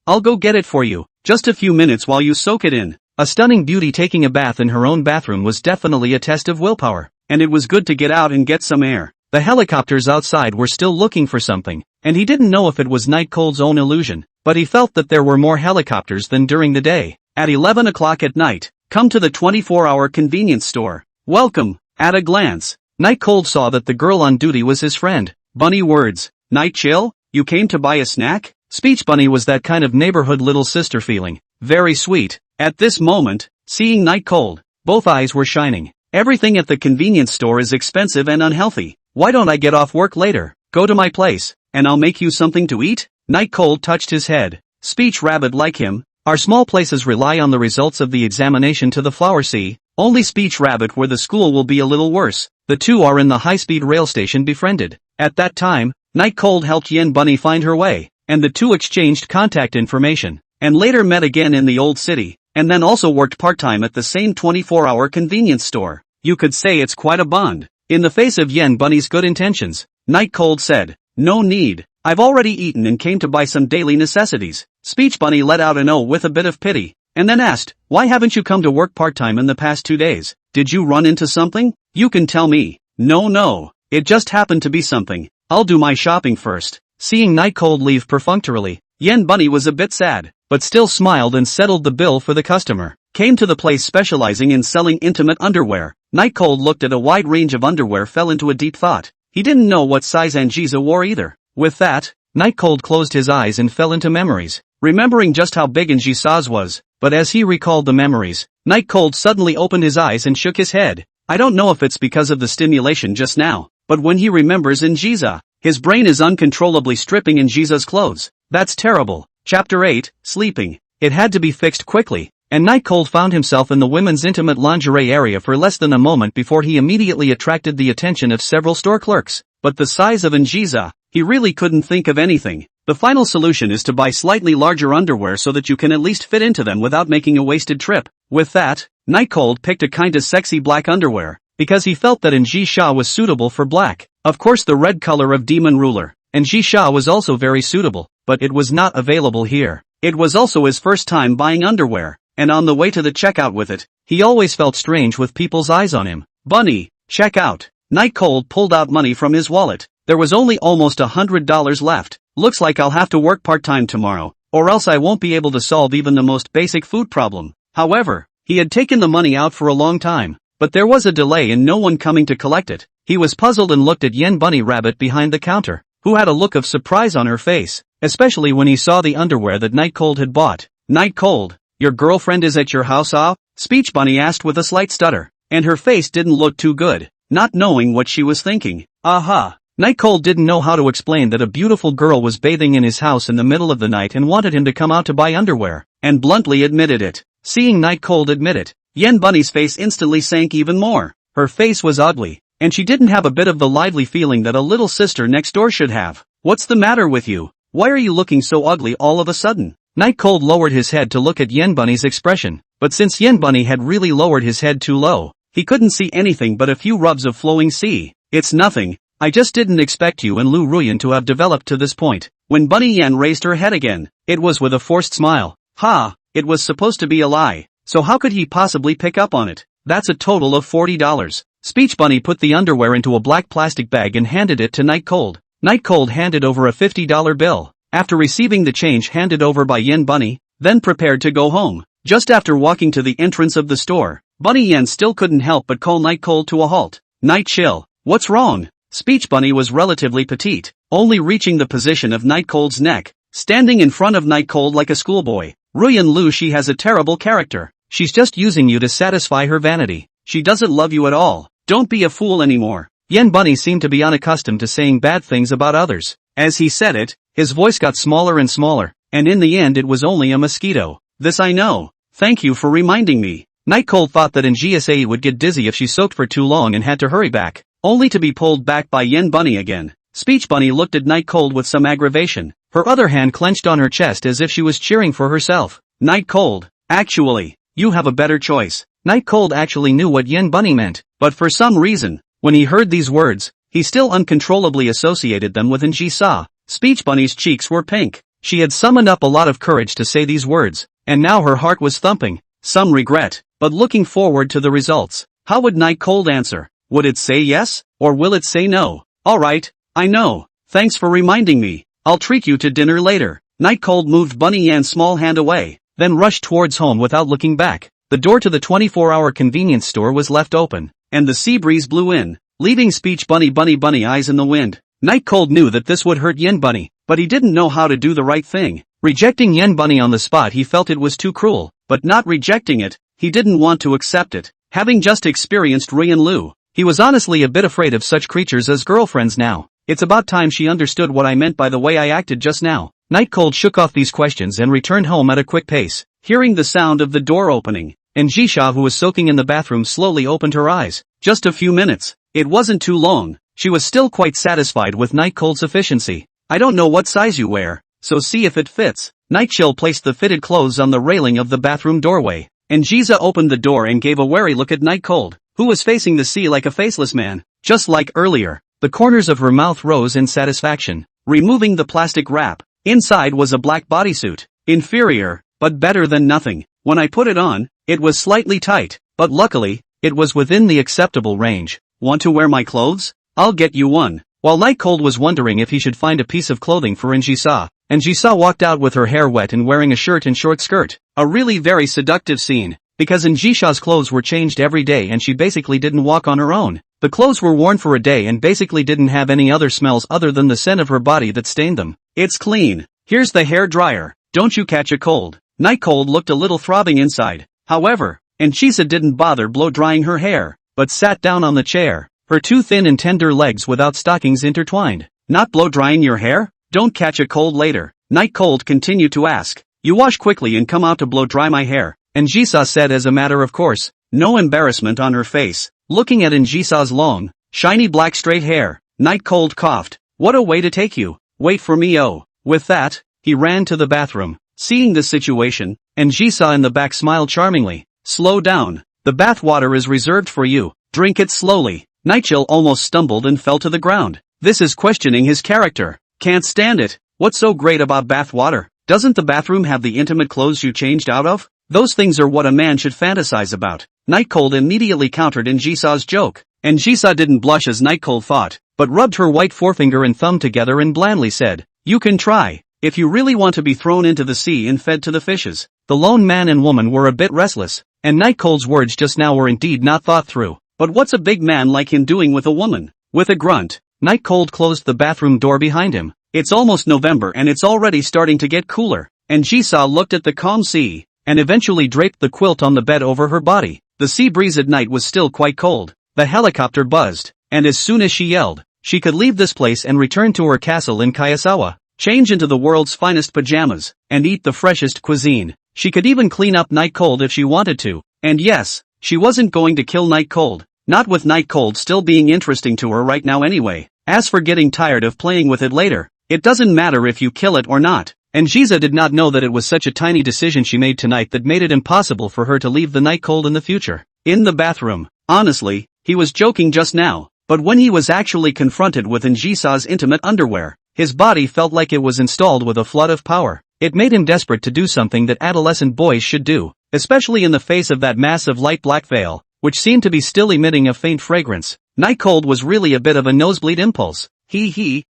I'll go get it for you. Just a few minutes while you soak it in. A stunning beauty taking a bath in her own bathroom was definitely a test of willpower, and it was good to get out and get some air. The helicopters outside were still looking for something, and he didn't know if it was Night Cold's own illusion, but he felt that there were more helicopters than during the day. At 11 o'clock at night, come to the 24-hour convenience store. Welcome. At a glance, Night Cold saw that the girl on duty was his friend. Bunny words. Night Chill, you came to buy a snack? Speech Bunny was that kind of neighborhood little sister feeling. Very sweet. At this moment, seeing Night Cold, both eyes were shining. Everything at the convenience store is expensive and unhealthy. Why don't I get off work later, go to my place, and I'll make you something to eat? Night Cold touched his head. Speech Rabbit like him. Our small places rely on the results of the examination to the flower sea. Only Speech Rabbit where the school will be a little worse. The two are in the high-speed rail station befriended. At that time, Night Cold helped Yen Bunny find her way, and the two exchanged contact information, and later met again in the old city, and then also worked part-time at the same 24-hour convenience store. You could say it's quite a bond. In the face of Yen Bunny's good intentions, Night Cold said, no need. I've already eaten and came to buy some daily necessities. Speech Bunny let out an "oh" with a bit of pity, and then asked, why haven't you come to work part-time in the past 2 days? Did you run into something? You can tell me. No. It just happened to be something. I'll do my shopping first. Seeing Night Cold leave perfunctorily, Yen Bunny was a bit sad, but still smiled and settled the bill for the customer. Came to the place specializing in selling intimate underwear. Night Cold looked at a wide range of underwear, fell into a deep thought. He didn't know what size Njisa wore either. With that, Night Cold closed his eyes and fell into memories, remembering just how big Njisa's was. But as he recalled the memories, Night Cold suddenly opened his eyes and shook his head. I don't know if it's because of the stimulation just now, but when he remembers Njisa, his brain is uncontrollably stripping Njisa's clothes. That's terrible. Chapter 8, Sleeping. It had to be fixed quickly, and Night Cold found himself in the women's intimate lingerie area for less than a moment before he immediately attracted the attention of several store clerks. But the size of Njisa, he really couldn't think of anything. The final solution is to buy slightly larger underwear so that you can at least fit into them without making a wasted trip. With that, Night Cold picked a kinda sexy black underwear, because he felt that Njisa was suitable for black. Of course the red color of Demon Ruler, Njisa was also very suitable, but it was not available here. It was also his first time buying underwear, and on the way to the checkout with it, he always felt strange with people's eyes on him. Bunny, check out. Night Cold pulled out money from his wallet. There was only almost $100 left. Looks like I'll have to work part-time tomorrow, or else I won't be able to solve even the most basic food problem. However, he had taken the money out for a long time, but there was a delay in no one coming to collect it. He was puzzled and looked at Yen Bunny Rabbit behind the counter, who had a look of surprise on her face, especially when he saw the underwear that Night Cold had bought. Night Cold, your girlfriend is at your house, ah? Speech Bunny asked with a slight stutter, and her face didn't look too good, not knowing what she was thinking. Aha! Night Cold didn't know how to explain that a beautiful girl was bathing in his house in the middle of the night and wanted him to come out to buy underwear, and bluntly admitted it. Seeing Night Cold admit it, Yen Bunny's face instantly sank even more. Her face was ugly, and she didn't have a bit of the lively feeling that a little sister next door should have. What's the matter with you? Why are you looking so ugly all of a sudden? Night Cold lowered his head to look at Yen Bunny's expression, but since Yen Bunny had really lowered his head too low, He couldn't see anything but a few rubs of flowing sea. It's nothing. I just didn't expect you and Lu Ruyan to have developed to this point. When Bunny Yan raised her head again, it was with a forced smile. Ha, it was supposed to be a lie. So how could he possibly pick up on it? That's a total of $40. Speech Bunny put the underwear into a black plastic bag and handed it to Night Cold. Night Cold handed over a $50 bill. After receiving the change handed over by Yen Bunny, then prepared to go home. Just after walking to the entrance of the store, Bunny Yen still couldn't help but call Night Cold to a halt. Night Chill, what's wrong? Speech Bunny was relatively petite, only reaching the position of Night Cold's neck, standing in front of Night Cold like a schoolboy. Ruyan Lu, she has a terrible character. She's just using you to satisfy her vanity. She doesn't love you at all. Don't be a fool anymore. Yen Bunny seemed to be unaccustomed to saying bad things about others. As he said it, his voice got smaller and smaller, and in the end it was only a mosquito. This I know. Thank you for reminding me. Night Cold thought that Njia would get dizzy if she soaked for too long and had to hurry back, only to be pulled back by Yen Bunny again. Speech Bunny looked at Night Cold with some aggravation, her other hand clenched on her chest as if she was cheering for herself. Night Cold, actually, you have a better choice. Night Cold actually knew what Yen Bunny meant, but for some reason, when he heard these words, he still uncontrollably associated them with Njisa. Speech Bunny's cheeks were pink. She had summoned up a lot of courage to say these words, and now her heart was thumping. Some regret, but looking forward to the results. How would Night Cold answer? Would it say yes, or will it say no? Alright, I know. Thanks for reminding me. I'll treat you to dinner later. Night Cold moved Bunny Yan's small hand away, then rushed towards home without looking back. The door to the 24-hour convenience store was left open, and the sea breeze blew in, leaving Speech Bunny bunny eyes in the wind. Night Cold knew that this would hurt Yen Bunny, but he didn't know how to do the right thing. Rejecting Yen Bunny on the spot, he felt it was too cruel, but not rejecting it, he didn't want to accept it. Having just experienced Ruyan Lu, he was honestly a bit afraid of such creatures as girlfriends now. It's about time she understood what I meant by the way I acted just now. Night Cold shook off these questions and returned home at a quick pace, hearing the sound of the door opening. And Jisha, who was soaking in the bathroom, slowly opened her eyes. Just a few minutes. It wasn't too long. She was still quite satisfied with Night Cold's efficiency. I don't know what size you wear, so see if it fits. Night Chill placed the fitted clothes on the railing of the bathroom doorway, and Jiza opened the door and gave a wary look at Night Cold, who was facing the sea like a faceless man. Just like earlier, the corners of her mouth rose in satisfaction, removing the plastic wrap. Inside was a black bodysuit. Inferior, but better than nothing. When I put it on, it was slightly tight, but luckily, it was within the acceptable range. Want to wear my clothes? I'll get you one. While Night Cold was wondering if he should find a piece of clothing for Njisa walked out with her hair wet and wearing a shirt and short skirt. A really very seductive scene, because Njisha's clothes were changed every day and she basically didn't walk on her own. The clothes were worn for a day and basically didn't have any other smells other than the scent of her body that stained them. It's clean. Here's the hair dryer. Don't you catch a cold. Night Cold looked a little throbbing inside. However, Njisa didn't bother blow drying her hair, but sat down on the chair, her two thin and tender legs without stockings intertwined. Not blow drying your hair? Don't catch a cold later. Night Cold continued to ask. You wash quickly and come out to blow dry my hair. Njisa said as a matter of course, no embarrassment on her face. Looking at Njisa's long, shiny black straight hair, Night Cold coughed. What a way to take you. Wait for me, oh. With that, he ran to the bathroom. Seeing the situation, Njisa in the back smiled charmingly. Slow down. The bath water is reserved for you. Drink it slowly. Nightchill almost stumbled and fell to the ground. This is questioning his character. Can't stand it. What's so great about bath water? Doesn't the bathroom have the intimate clothes you changed out of? Those things are what a man should fantasize about. Night Cold immediately countered Njisa's joke. Njisa didn't blush as Night Cold thought, but rubbed her white forefinger and thumb together and blandly said, You can try, if you really want to be thrown into the sea and fed to the fishes. The lone man and woman were a bit restless, and Night Cold's words just now were indeed not thought through. But what's a big man like him doing with a woman? With a grunt, Night Cold closed the bathroom door behind him. It's almost November and it's already starting to get cooler. Njisa looked at the calm sea, and eventually draped the quilt on the bed over her body. The sea breeze at night was still quite cold. The helicopter buzzed, and as soon as she yelled, she could leave this place and return to her castle in Kayasawa, change into the world's finest pajamas, and eat the freshest cuisine. She could even clean up Night Cold if she wanted to. And yes, she wasn't going to kill Night Cold. Not with Night Cold still being interesting to her right now anyway. As for getting tired of playing with it later, it doesn't matter if you kill it or not. And Jiza did not know that it was such a tiny decision she made tonight that made it impossible for her to leave the Night Cold in the future. In the bathroom, Honestly, he was joking just now, but when he was actually confronted with Njisa's intimate underwear, his body felt like it was installed with a flood of power. It made him desperate to do something that adolescent boys should do, especially in the face of that massive light black veil, which seemed to be still emitting a faint fragrance. Night cold was really a bit of a nosebleed impulse.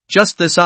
Just this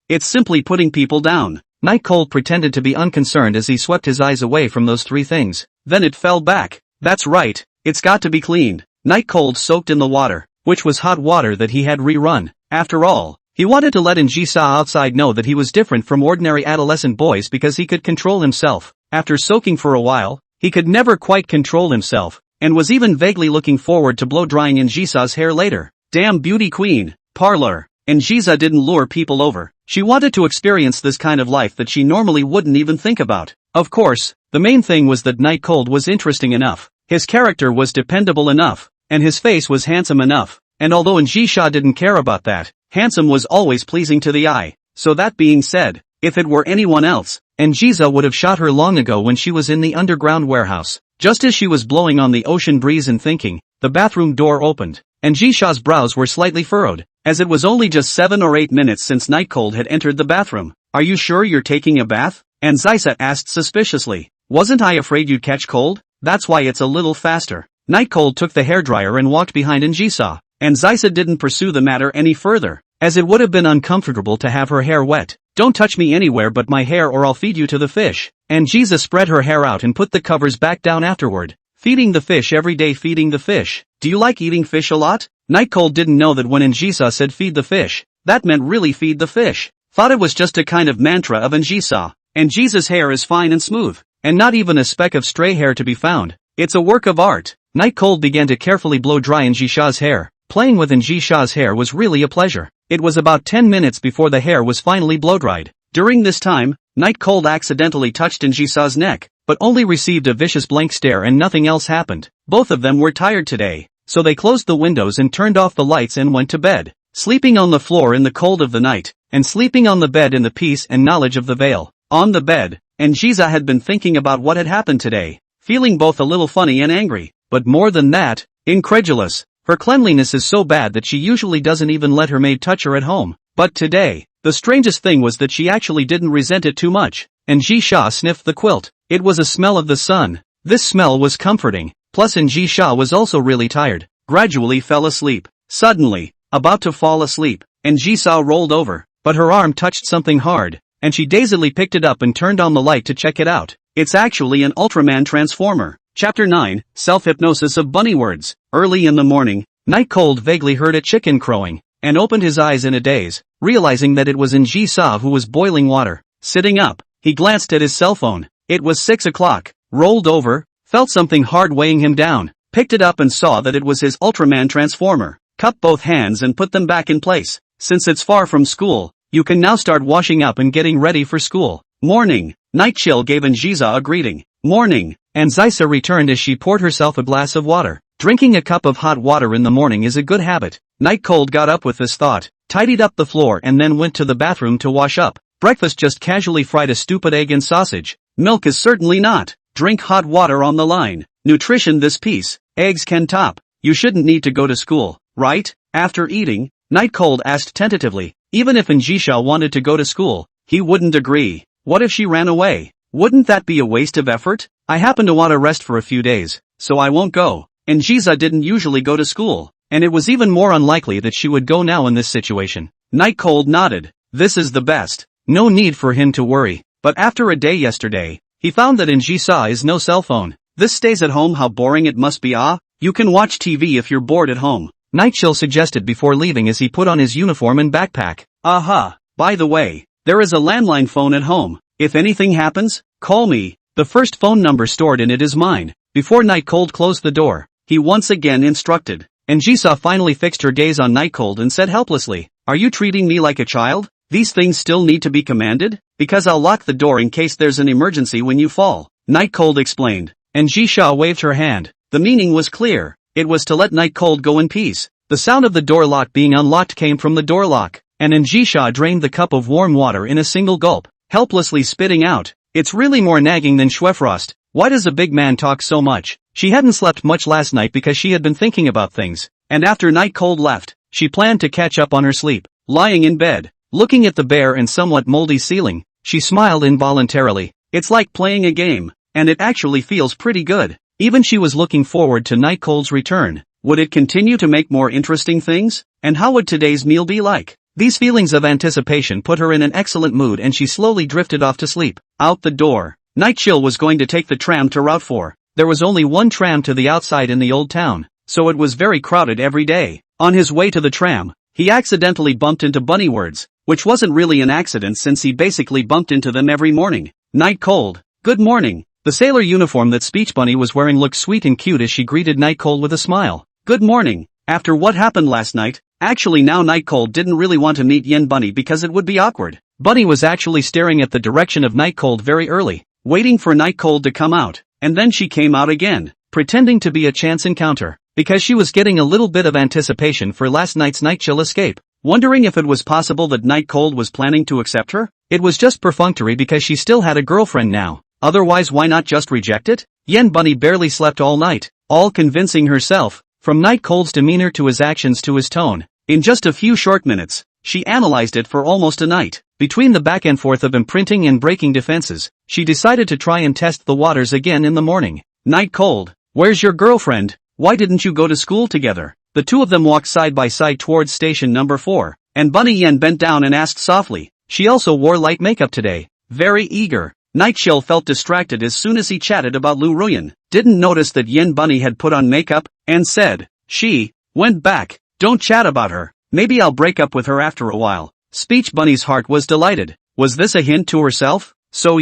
it's simply putting people down. Night cold pretended to be unconcerned as he swept his eyes away from those three things. Then it fell back. That's right, it's got to be cleaned. Night cold soaked in the water, which was hot water that he had rerun. After all, he wanted to let Njisa outside know that he was different from ordinary adolescent boys because he could control himself. After soaking for a while, he could never quite control himself, and was even vaguely looking forward to blow-drying Njisa's hair later. Damn beauty queen, parlor. Njisa didn't lure people over. She wanted to experience this kind of life that she normally wouldn't even think about. Of course, the main thing was that Night Cold was interesting enough. His character was dependable enough, and his face was handsome enough. And although Njisa didn't care about that, handsome was always pleasing to the eye. So that being said, if it were anyone else, Njisa would have shot her long ago when she was in the underground warehouse. Just as she was blowing on the ocean breeze and thinking, the bathroom door opened. Njisa's brows were slightly furrowed, as it was only just 7 or 8 minutes since Night Cold had entered the bathroom. Are you sure you're taking a bath? Njiisa asked suspiciously. Wasn't I afraid you'd catch cold? That's why it's a little faster. Night Cold took the hairdryer and walked behind Njisa. Njiisa didn't pursue the matter any further, as it would have been uncomfortable to have her hair wet. Don't touch me anywhere but my hair or I'll feed you to the fish. Njisa spread her hair out and put the covers back down afterward. Feeding the fish every day, feeding the fish. Do you like eating fish a lot? Night Cold didn't know that when Njisa said feed the fish, that meant really feed the fish. Thought it was just a kind of mantra of Njisa. Njisa's hair is fine and smooth, and not even a speck of stray hair to be found. It's a work of art. Night Cold began to carefully blow dry Njisa's hair. Playing with Njisa's hair was really a pleasure. It was about 10 minutes before the hair was finally blow-dried. During this time, Night Cold accidentally touched Njisa's neck, but only received a vicious blank stare and nothing else happened. Both of them were tired today, so they closed the windows and turned off the lights and went to bed. Sleeping on the floor in the cold of the night, and sleeping on the bed in the peace and knowledge of the veil. On the bed, Njisa had been thinking about what had happened today, feeling both a little funny and angry, but more than that, incredulous. Her cleanliness is so bad that she usually doesn't even let her maid touch her at home. But today, the strangest thing was that she actually didn't resent it too much. Njisa sniffed the quilt. It was a smell of the sun. This smell was comforting. Plus Njisa was also really tired. Gradually fell asleep. Suddenly, about to fall asleep, Njisa rolled over, but her arm touched something hard, and she dazedly picked it up and turned on the light to check it out. It's actually an Ultraman transformer. Chapter 9, Self-Hypnosis of Bunny Words. Early in the morning, Night Cold vaguely heard a chicken crowing, and opened his eyes in a daze, realizing that it was Njisa who was boiling water. Sitting up, he glanced at his cell phone. It was 6 o'clock, rolled over, felt something hard weighing him down, picked it up and saw that it was his Ultraman transformer. Cupped both hands and put them back in place. Since it's far from school, you can now start washing up and getting ready for school. Morning. Night Chill gave Njisa a greeting. Morning. Njisa returned as she poured herself a glass of water. Drinking a cup of hot water in the morning is a good habit. Night Cold got up with this thought, tidied up the floor and then went to the bathroom to wash up. Breakfast just casually fried a stupid egg and sausage. Milk is certainly not. Drink hot water on the line. Nutrition this piece. Eggs can top. You shouldn't need to go to school, right? After eating, Night Cold asked tentatively. Even if Njisa wanted to go to school, he wouldn't agree. What if she ran away? Wouldn't that be a waste of effort? I happen to want to rest for a few days, so I won't go. Njisa didn't usually go to school, and it was even more unlikely that she would go now in this situation. Night Cold nodded. This is the best. No need for him to worry. But after a day yesterday, he found that Njisa is no cell phone. This stays at home, how boring it must be. You can watch TV if you're bored at home. Night Chill suggested before leaving as he put on his uniform and backpack. Aha, by the way, there is a landline phone at home. If anything happens, call me. The first phone number stored in it is mine. Before Night Cold closed the door, he once again instructed. Njisa finally fixed her gaze on Night Cold and said helplessly, are you treating me like a child? These things still need to be commanded? Because I'll lock the door in case there's an emergency when you fall. Night Cold explained. Njisa waved her hand. The meaning was clear. It was to let Night Cold go in peace. The sound of the door lock being unlocked came from the door lock, and Njisa drained the cup of warm water in a single gulp, helplessly spitting out. It's really more nagging than Schwefrost. Why does a big man talk so much? She hadn't slept much last night because she had been thinking about things, and after Night Cold left, she planned to catch up on her sleep. Lying in bed, looking at the bare and somewhat moldy ceiling, she smiled involuntarily. It's like playing a game, and it actually feels pretty good. Even she was looking forward to Night Cold's return. Would it continue to make more interesting things? And how would today's meal be like? These feelings of anticipation put her in an excellent mood and she slowly drifted off to sleep. Out the door, Night Chill was going to take the tram to Route 4. There was only one tram to the outside in the old town, so it was very crowded every day. On his way to the tram, he accidentally bumped into Bunny Words, which wasn't really an accident since he basically bumped into them every morning. Night Cold, good morning. The sailor uniform that Speech Bunny was wearing looked sweet and cute as she greeted Night Cold with a smile. Good morning. After what happened last night, actually now Night Cold didn't really want to meet Yen Bunny because it would be awkward. Bunny was actually staring at the direction of Night Cold very early, waiting for Night Cold to come out, and then she came out again, pretending to be a chance encounter, because she was getting a little bit of anticipation for last night's Night Chill escape, wondering if it was possible that Night Cold was planning to accept her. It was just perfunctory because she still had a girlfriend now, otherwise why not just reject it? Yen Bunny barely slept all night, all convincing herself, from Night Cold's demeanor to his actions to his tone. In just a few short minutes, she analyzed it for almost a night. Between the back and forth of imprinting and breaking defenses, she decided to try and test the waters again in the morning. Night Cold, where's your girlfriend? Why didn't you go to school together? The two of them walked side by side towards station number 4, and Bunny Yen bent down and asked softly. She also wore light makeup today. Very eager. Night Chill felt distracted as soon as he chatted about Lu Ruyan, didn't notice that Yen Bunny had put on makeup, and said, she went back. Don't chat about her. Maybe I'll break up with her after a while. Speech Bunny's heart was delighted. Was this a hint to herself? So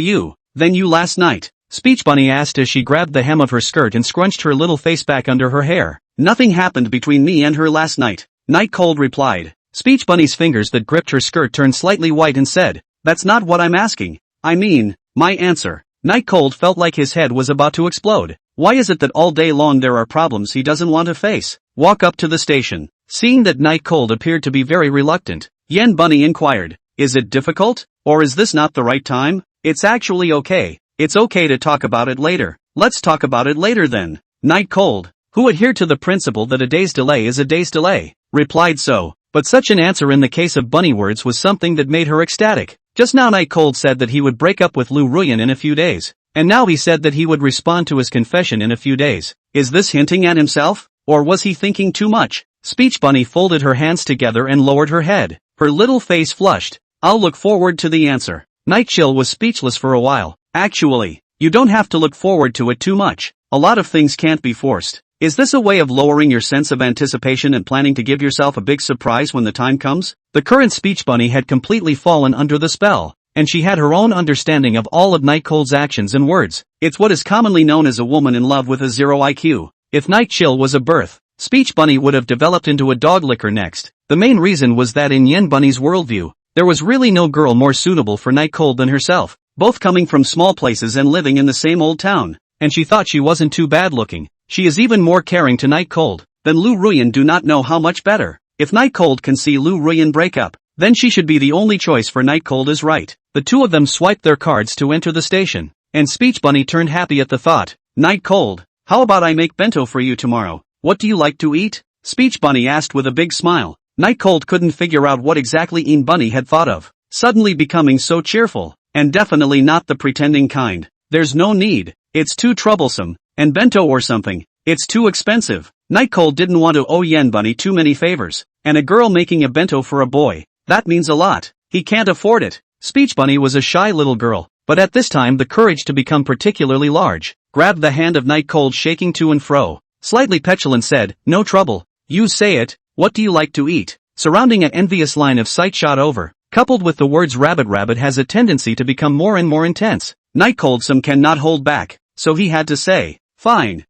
then you last night? Speech Bunny asked as she grabbed the hem of her skirt and scrunched her little face back under her hair. Nothing happened between me and her last night, Night Cold replied. Speech Bunny's fingers that gripped her skirt turned slightly white and said, that's not what I'm asking. I mean, my answer. Night Cold felt like his head was about to explode. Why is it that all day long there are problems he doesn't want to face? Walk up to the station. Seeing that Night Cold appeared to be very reluctant, Yen Bunny inquired, is it difficult? Or is this not the right time? It's actually okay. It's okay to talk about it later. Let's talk about it later then. Night Cold, who adhered to the principle that a day's delay is a day's delay, replied so. But such an answer in the case of Bunny Words was something that made her ecstatic. Just now Night Cold said that he would break up with Lu Ruyan in a few days. And now he said that he would respond to his confession in a few days. Is this hinting at himself? Or was he thinking too much? Speech Bunny folded her hands together and lowered her head. Her little face flushed. I'll look forward to the answer. Night Chill was speechless for a while. Actually, you don't have to look forward to it too much. A lot of things can't be forced. Is this a way of lowering your sense of anticipation and planning to give yourself a big surprise when the time comes? The current Speech Bunny had completely fallen under the spell, and she had her own understanding of all of Night Cold's actions and words. It's what is commonly known as a woman in love with a 0 IQ. If Night Chill was a birth, Speech Bunny would have developed into a dog licker next. The main reason was that in Yen Bunny's worldview, there was really no girl more suitable for Night Cold than herself, both coming from small places and living in the same old town, and she thought she wasn't too bad looking. She is even more caring to Night Cold than Lu Ruyan. Do not know how much better. If Night Cold can see Lu Ruyan break up, then she should be the only choice for Night Cold is right. The two of them swiped their cards to enter the station, and Speech Bunny turned happy at the thought. Night Cold, how about I make bento for you tomorrow? What do you like to eat? Speech Bunny asked with a big smile. Night Cold couldn't figure out what exactly Yen Bunny had thought of, suddenly becoming so cheerful, and definitely not the pretending kind. There's no need, it's too troublesome, and bento or something, it's too expensive. Night Cold didn't want to owe Yen Bunny too many favors, and a girl making a bento for a boy, that means a lot. He can't afford it. Speech Bunny was a shy little girl, but at this time the courage to become particularly large, grabbed the hand of Night Cold shaking to and fro, slightly petulant said, no trouble, you say it, what do you like to eat? Surrounding an envious line of sight shot over, coupled with the words rabbit rabbit has a tendency to become more and more intense. Night Cold some cannot hold back, so he had to say, fine,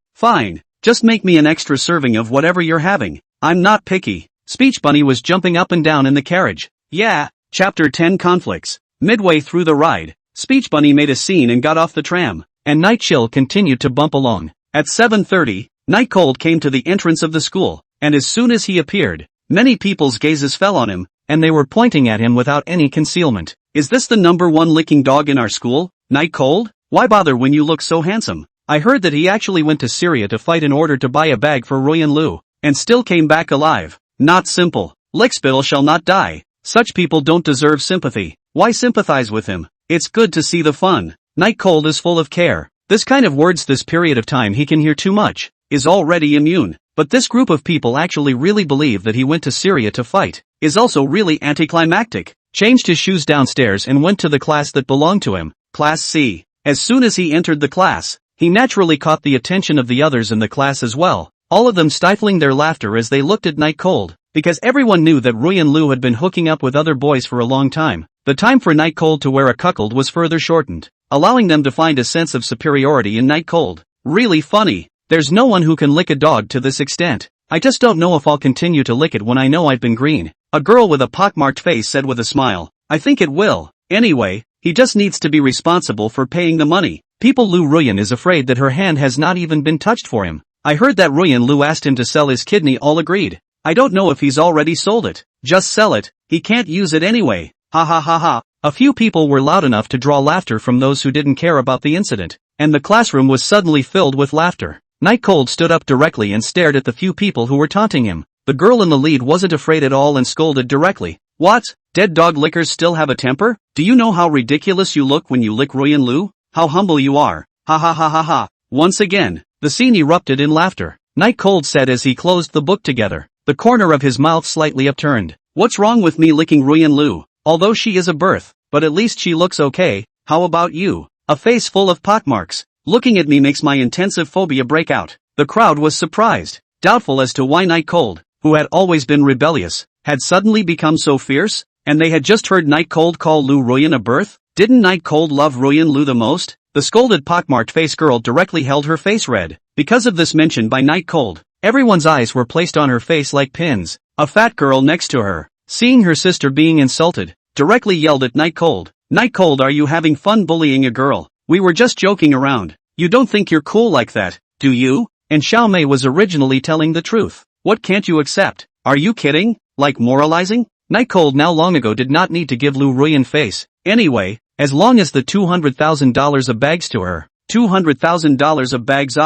just make me an extra serving of whatever you're having. I'm not picky. Speech Bunny was jumping up and down in the carriage. Yeah. Chapter 10 Conflicts. Midway through the ride, Speech Bunny made a scene and got off the tram, and Night Chill continued to bump along. At 7:30, Night Cold came to the entrance of the school, and as soon as he appeared, many people's gazes fell on him, and they were pointing at him without any concealment. Is this the #1 licking dog in our school, Night Cold? Why bother when you look so handsome? I heard that he actually went to Syria to fight in order to buy a bag for Ruyan Lu, and still came back alive. Not simple. Lickspill shall not die. Such people don't deserve sympathy. Why sympathize with him? It's good to see the fun. Night Cold is full of care. This kind of words this period of time he can hear too much, is already immune. But this group of people actually really believe that he went to Syria to fight, is also really anticlimactic. Changed his shoes downstairs and went to the class that belonged to him, Class C. As soon as he entered the class, he naturally caught the attention of the others in the class as well, all of them stifling their laughter as they looked at Night Cold, because everyone knew that Ruyan Lu had been hooking up with other boys for a long time. The time for Night Cold to wear a cuckold was further shortened, allowing them to find a sense of superiority in Night Cold. Really funny. There's no one who can lick a dog to this extent. I just don't know if I'll continue to lick it when I know I've been green. A girl with a pockmarked face said with a smile. I think it will. Anyway, he just needs to be responsible for paying the money. People Lu Ruyan is afraid that her hand has not even been touched for him. I heard that Ruyan Lu asked him to sell his kidney, all agreed. I don't know if he's already sold it. Just sell it, he can't use it anyway. Ha ha ha ha. A few people were loud enough to draw laughter from those who didn't care about the incident, and the classroom was suddenly filled with laughter. Night Cold stood up directly and stared at the few people who were taunting him. The girl in the lead wasn't afraid at all and scolded directly. What? Dead dog lickers still have a temper? Do you know how ridiculous you look when you lick Ruyan Lu? How humble you are. Ha ha ha ha ha. Once again, the scene erupted in laughter. Night Cold said as he closed the book together, the corner of his mouth slightly upturned. What's wrong with me licking Ruyan Lu? Although she is a birth, but at least she looks okay. How about you? A face full of pockmarks. Looking at me makes my intensive phobia break out. The crowd was surprised, doubtful as to why Night Cold, who had always been rebellious, had suddenly become so fierce, and they had just heard Night Cold call Lu Ruyan a birth. Didn't Night Cold love Ruyan Lu the most? The scolded pockmarked face girl directly held her face red. Because of this mention by Night Cold, everyone's eyes were placed on her face like pins. A fat girl next to her, seeing her sister being insulted, directly yelled at Night Cold. Night Cold, are you having fun bullying a girl? We were just joking around. You don't think you're cool like that, do you? And Xiao Mei was originally telling the truth. What can't you accept? Are you kidding? Like moralizing? Night Cold now long ago did not need to give Lu Ruyan face. Anyway, as long as the $200,000 of bags to her. $200,000 of bags,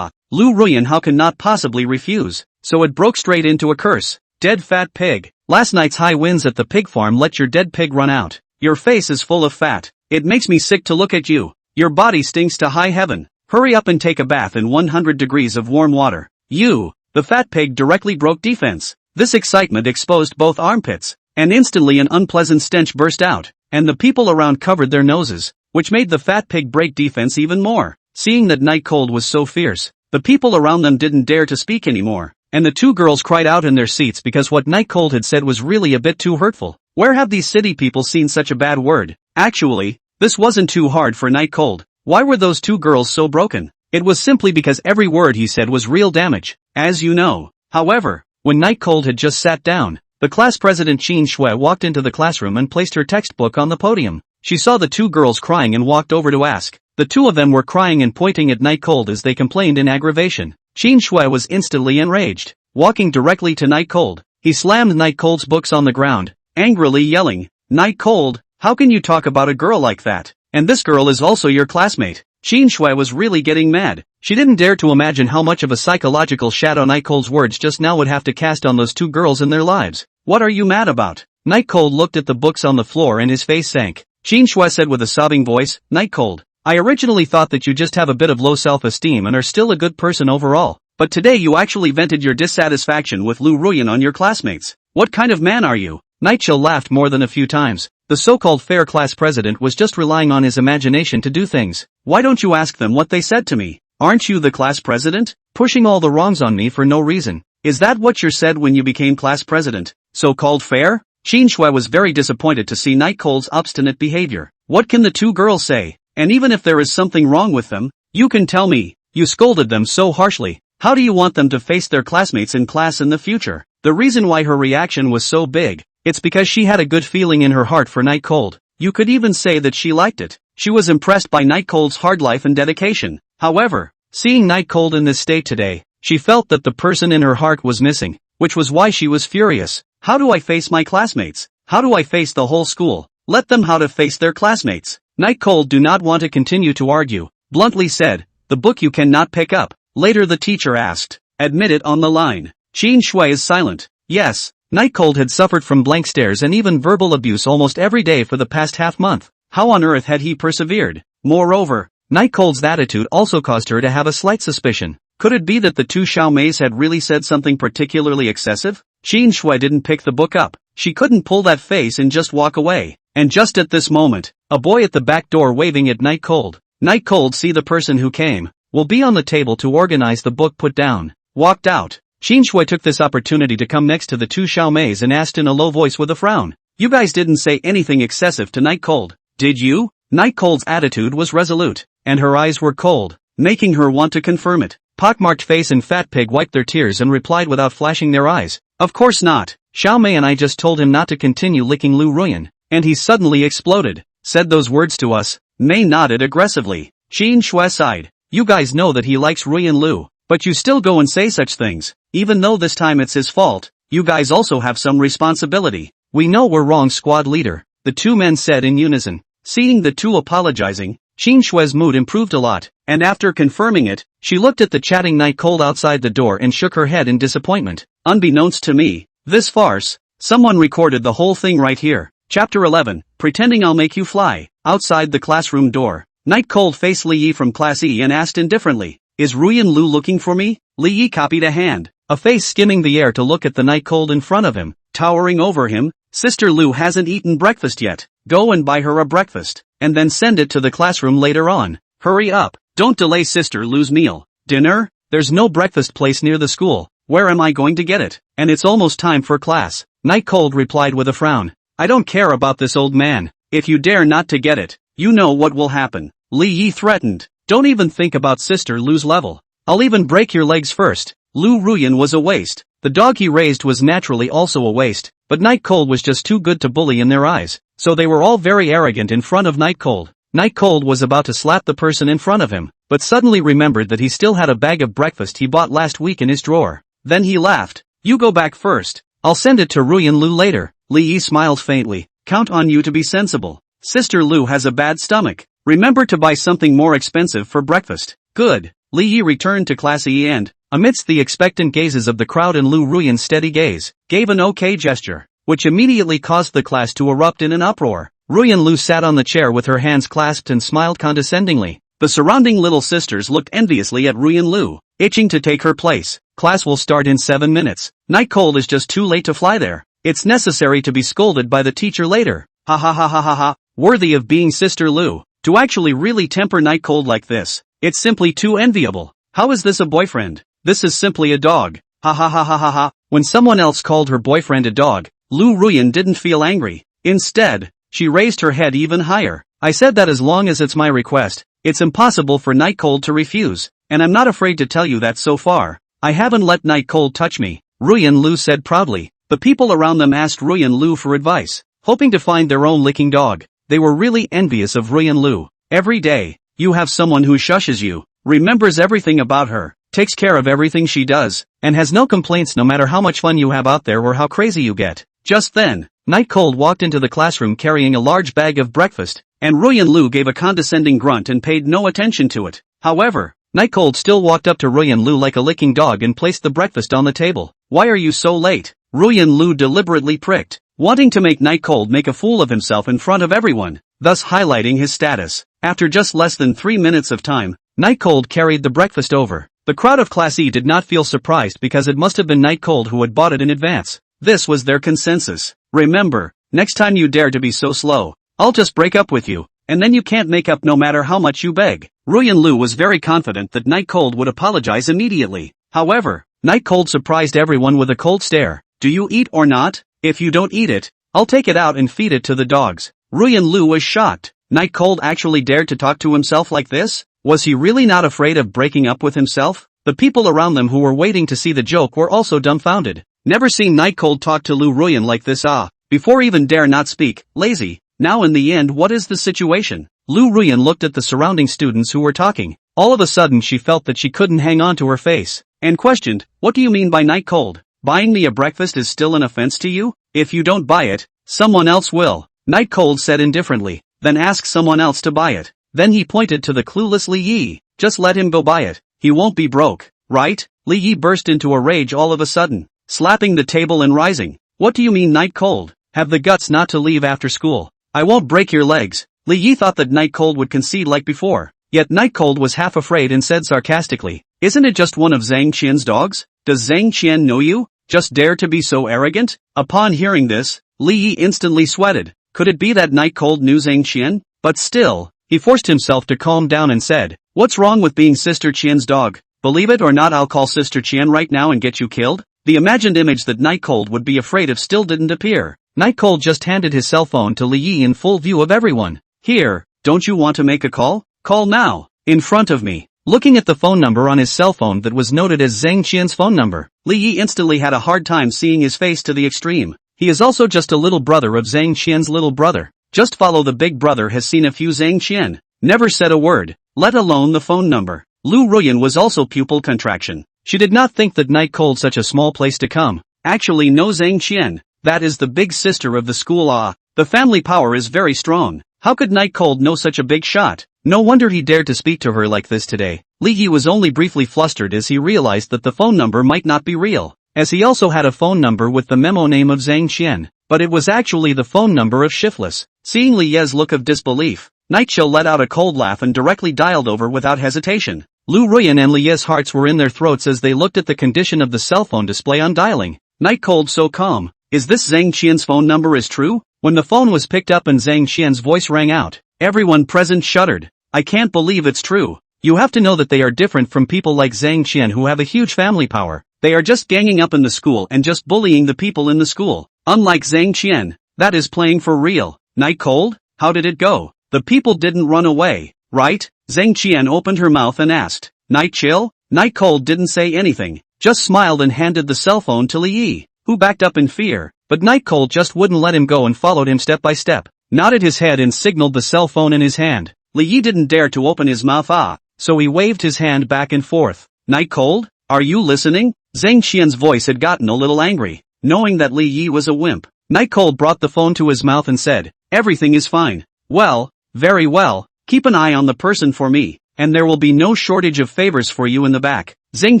Lu Ruyan how can not possibly refuse? So it broke straight into a curse. Dead fat pig. Last night's high winds at the pig farm let your dead pig run out. Your face is full of fat. It makes me sick to look at you. Your body stinks to high heaven. Hurry up and take a bath in 100 degrees of warm water. You, the fat pig directly broke defense. This excitement exposed both armpits, and instantly an unpleasant stench burst out, and the people around covered their noses, which made the fat pig break defense even more. Seeing that Night Cold was so fierce, the people around them didn't dare to speak anymore, and the two girls cried out in their seats because what Night Cold had said was really a bit too hurtful. Where have these city people seen such a bad word? Actually, this wasn't too hard for Night Cold. Why were those two girls so broken? It was simply because every word he said was real damage, as you know. However, when Night Cold had just sat down, the class president Qin Shui walked into the classroom and placed her textbook on the podium. She saw the two girls crying and walked over to ask. The two of them were crying and pointing at Night Cold as they complained in aggravation. Qin Shui was instantly enraged. Walking directly to Night Cold, he slammed Night Cold's books on the ground, angrily yelling, Night Cold, how can you talk about a girl like that? And this girl is also your classmate. Qin Shui was really getting mad. She didn't dare to imagine how much of a psychological shadow Night Cold's words just now would have to cast on those two girls in their lives. What are you mad about? Night Cold looked at the books on the floor and his face sank. Qin Shui said with a sobbing voice, Night Cold, I originally thought that you just have a bit of low self-esteem and are still a good person overall. But today you actually vented your dissatisfaction with Lu Ruyan on your classmates. What kind of man are you? Night Chill laughed more than a few times. The so-called fair class president was just relying on his imagination to do things. Why don't you ask them what they said to me? Aren't you the class president? Pushing all the wrongs on me for no reason. Is that what you said when you became class president? So-called fair? Qin Shui was very disappointed to see Night Cold's obstinate behavior. What can the two girls say? And even if there is something wrong with them, you can tell me. You scolded them so harshly. How do you want them to face their classmates in class in the future? The reason why her reaction was so big, it's because she had a good feeling in her heart for Night Cold. You could even say that she liked it. She was impressed by Night Cold's hard life and dedication. However, seeing Night Cold in this state today, she felt that the person in her heart was missing, which was why she was furious. How do I face my classmates? How do I face the whole school? Let them how to face their classmates. Night Cold do not want to continue to argue, bluntly said. The the book you cannot pick up. Later the teacher asked, admit it on the line. Qin Shui is silent. Yes, Nightcold had suffered from blank stares and even verbal abuse almost every day for the past half-month. How on earth had he persevered? Moreover, Nightcold's attitude also caused her to have a slight suspicion. Could it be that the two Xiaomeis had really said something particularly excessive? Qin Shui didn't pick the book up. She couldn't pull that face and just walk away. And just at this moment, a boy at the back door waving at Nightcold. Nightcold, see the person who came. Will be on the table to organize the book put down. Walked out. Qin Shui took this opportunity to come next to the two Xiaomeis and asked in a low voice with a frown. You guys didn't say anything excessive to Nightcold, did you? Nightcold's attitude was resolute, and her eyes were cold, making her want to confirm it. Pockmarked face and Fat Pig wiped their tears and replied without flashing their eyes. Of course not. Xiaomei and I just told him not to continue licking Lu Ruyan, and he suddenly exploded. Said those words to us. Mei nodded aggressively. Qin Shui sighed. You guys know that he likes Ruyan Lu, but you still go and say such things. Even though this time it's his fault, you guys also have some responsibility. We know we're wrong, squad leader, the two men said in unison. Seeing the two apologizing, Qin Shui's mood improved a lot, and after confirming it, she looked at the chatting Nightcold outside the door and shook her head in disappointment. Unbeknownst to me, this farce, someone recorded the whole thing right here. Chapter 11, Pretending I'll Make You Fly. Outside the classroom door, Nightcold faced Li Yi from Class E and asked indifferently, Is Ruyan Lu looking for me? Li Yi copied a hand, a face skimming the air to look at the Nightcold in front of him, towering over him. Sister Lu hasn't eaten breakfast yet. Go and buy her a breakfast, and then send it to the classroom later on. Hurry up, don't delay Sister Lu's meal. Dinner? There's no breakfast place near the school. Where am I going to get it? And it's almost time for class. Nightcold replied with a frown. I don't care about this old man. If you dare not to get it, you know what will happen. Li Yi threatened. Don't even think about Sister Lu's level. I'll even break your legs first. Lu Ruyan was a waste. The dog he raised was naturally also a waste, but Nightcold was just too good to bully in their eyes, so they were all very arrogant in front of Nightcold. Nightcold was about to slap the person in front of him, but suddenly remembered that he still had a bag of breakfast he bought last week in his drawer. Then he laughed. You go back first. I'll send it to Ruyan Lu later. Li Yi smiled faintly. Count on you to be sensible. Sister Lu has a bad stomach. Remember to buy something more expensive for breakfast. Good. Li Yi returned to Class E and, amidst the expectant gazes of the crowd and Lu Ruyan's steady gaze, gave an okay gesture, which immediately caused the class to erupt in an uproar. Ruyan Lu sat on the chair with her hands clasped and smiled condescendingly. The surrounding little sisters looked enviously at Ruyan Lu, itching to take her place. Class will start in 7 minutes. Nightcold is just too late to fly there. It's necessary to be scolded by the teacher later. Ha ha ha ha ha ha. Worthy of being Sister Lu. To actually really temper Nightcold like this, it's simply too enviable. How is this a boyfriend? This is simply a dog. Ha ha ha ha ha ha. When someone else called her boyfriend a dog, Lu Ruyan didn't feel angry. Instead, she raised her head even higher. I said that as long as it's my request, it's impossible for Nightcold to refuse, and I'm not afraid to tell you that so far. I haven't let Nightcold touch me, Ruyan Lu said proudly. The people around them asked Ruyan Lu for advice, hoping to find their own licking dog. They were really envious of Ruyan Lu. Every day, you have someone who shushes you, remembers everything about her, takes care of everything she does, and has no complaints no matter how much fun you have out there or how crazy you get. Just then, Nightcold walked into the classroom carrying a large bag of breakfast, and Ruyan Lu gave a condescending grunt and paid no attention to it. However, Nightcold still walked up to Ruyan Lu like a licking dog and placed the breakfast on the table. Why are you so late? Ruyan Lu deliberately pricked, wanting to make Nightcold make a fool of himself in front of everyone, thus highlighting his status. After just less than 3 minutes of time, Nightcold carried the breakfast over. The crowd of Class E did not feel surprised because it must have been Nightcold who had bought it in advance. This was their consensus. Remember, next time you dare to be so slow, I'll just break up with you, and then you can't make up no matter how much you beg. Ruyan Lu was very confident that Nightcold would apologize immediately. However, Nightcold surprised everyone with a cold stare. Do you eat or not? If you don't eat it, I'll take it out and feed it to the dogs. Ruyan Lu was shocked. Nightcold actually dared to talk to himself like this? Was he really not afraid of breaking up with himself? The people around them who were waiting to see the joke were also dumbfounded. Never seen Nightcold talk to Lu Ruyan like this. Before even dare not speak, lazy. Now in the end, what is the situation? Lu Ruyan looked at the surrounding students who were talking. All of a sudden she felt that she couldn't hang on to her face, and questioned, what do you mean by Nightcold? Buying me a breakfast is still an offense to you? If you don't buy it, someone else will. Nightcold said indifferently, then ask someone else to buy it. Then he pointed to the clueless Li Yi. just let him go buy it, he won't be broke, right? Li Yi burst into a rage all of a sudden, slapping the table and rising. What do you mean night cold? Have the guts not to leave after school. I won't break your legs. Li Yi thought that Night Cold would concede like before, yet Night Cold was half afraid and said sarcastically, isn't it just one of Zhang Qian's dogs? Does Zhang Qian know you? Just dare to be so arrogant? Upon hearing this, Li Yi instantly sweated. Could it be that Night Cold knew Zhang Qian? But still, he forced himself to calm down and said, what's wrong with being Sister Qian's dog? Believe it or not, I'll call Sister Qian right now and get you killed? The imagined image that Night Cold would be afraid of still didn't appear. Night Cold just handed his cell phone to Li Yi in full view of everyone. Here, don't you want to make a call? Call now, in front of me. Looking at the phone number on his cell phone that was noted as Zhang Qian's phone number, Li Yi instantly had a hard time seeing his face to the extreme. He is also just a little brother of Zhang Qian's little brother. Just follow the big brother has seen a few Zhang Qian. Never said a word, let alone the phone number. Lu Ruyan was also pupil contraction. She did not think that Night Cold such a small place to come. Actually no, Zhang Qian, that is the big sister of the school. The family power is very strong. How could Night Cold know such a big shot? No wonder he dared to speak to her like this today. Li Yi was only briefly flustered as he realized that the phone number might not be real, as he also had a phone number with the memo name of Zhang Qian, but it was actually the phone number of Shiftless. Seeing Li Ye's look of disbelief, Night Chill let out a cold laugh and directly dialed over without hesitation. Lu Ruyan and Li Ye's hearts were in their throats as they looked at the condition of the cell phone display on dialing. Night Cold so calm. Is this Zhang Qian's phone number is true? When the phone was picked up and Zhang Qian's voice rang out, everyone present shuddered. I can't believe it's true. You have to know that they are different from people like Zhang Qian who have a huge family power. They are just ganging up in the school and just bullying the people in the school. Unlike Zhang Qian, that is playing for real. Night Cold, how did it go? The people didn't run away, right? Zhang Qian opened her mouth and asked. Night Chill? Night Cold didn't say anything, just smiled and handed the cell phone to Li Yi, who backed up in fear, but Night Cold just wouldn't let him go and followed him step by step, nodded his head and signaled the cell phone in his hand. Li Yi didn't dare to open his mouth so he waved his hand back and forth. Night Cold, are you listening? Zhang Qian's voice had gotten a little angry, knowing that Li Yi was a wimp. Night Cold brought the phone to his mouth and said, everything is fine. Well, very well, keep an eye on the person for me, and there will be no shortage of favors for you in the back. Zhang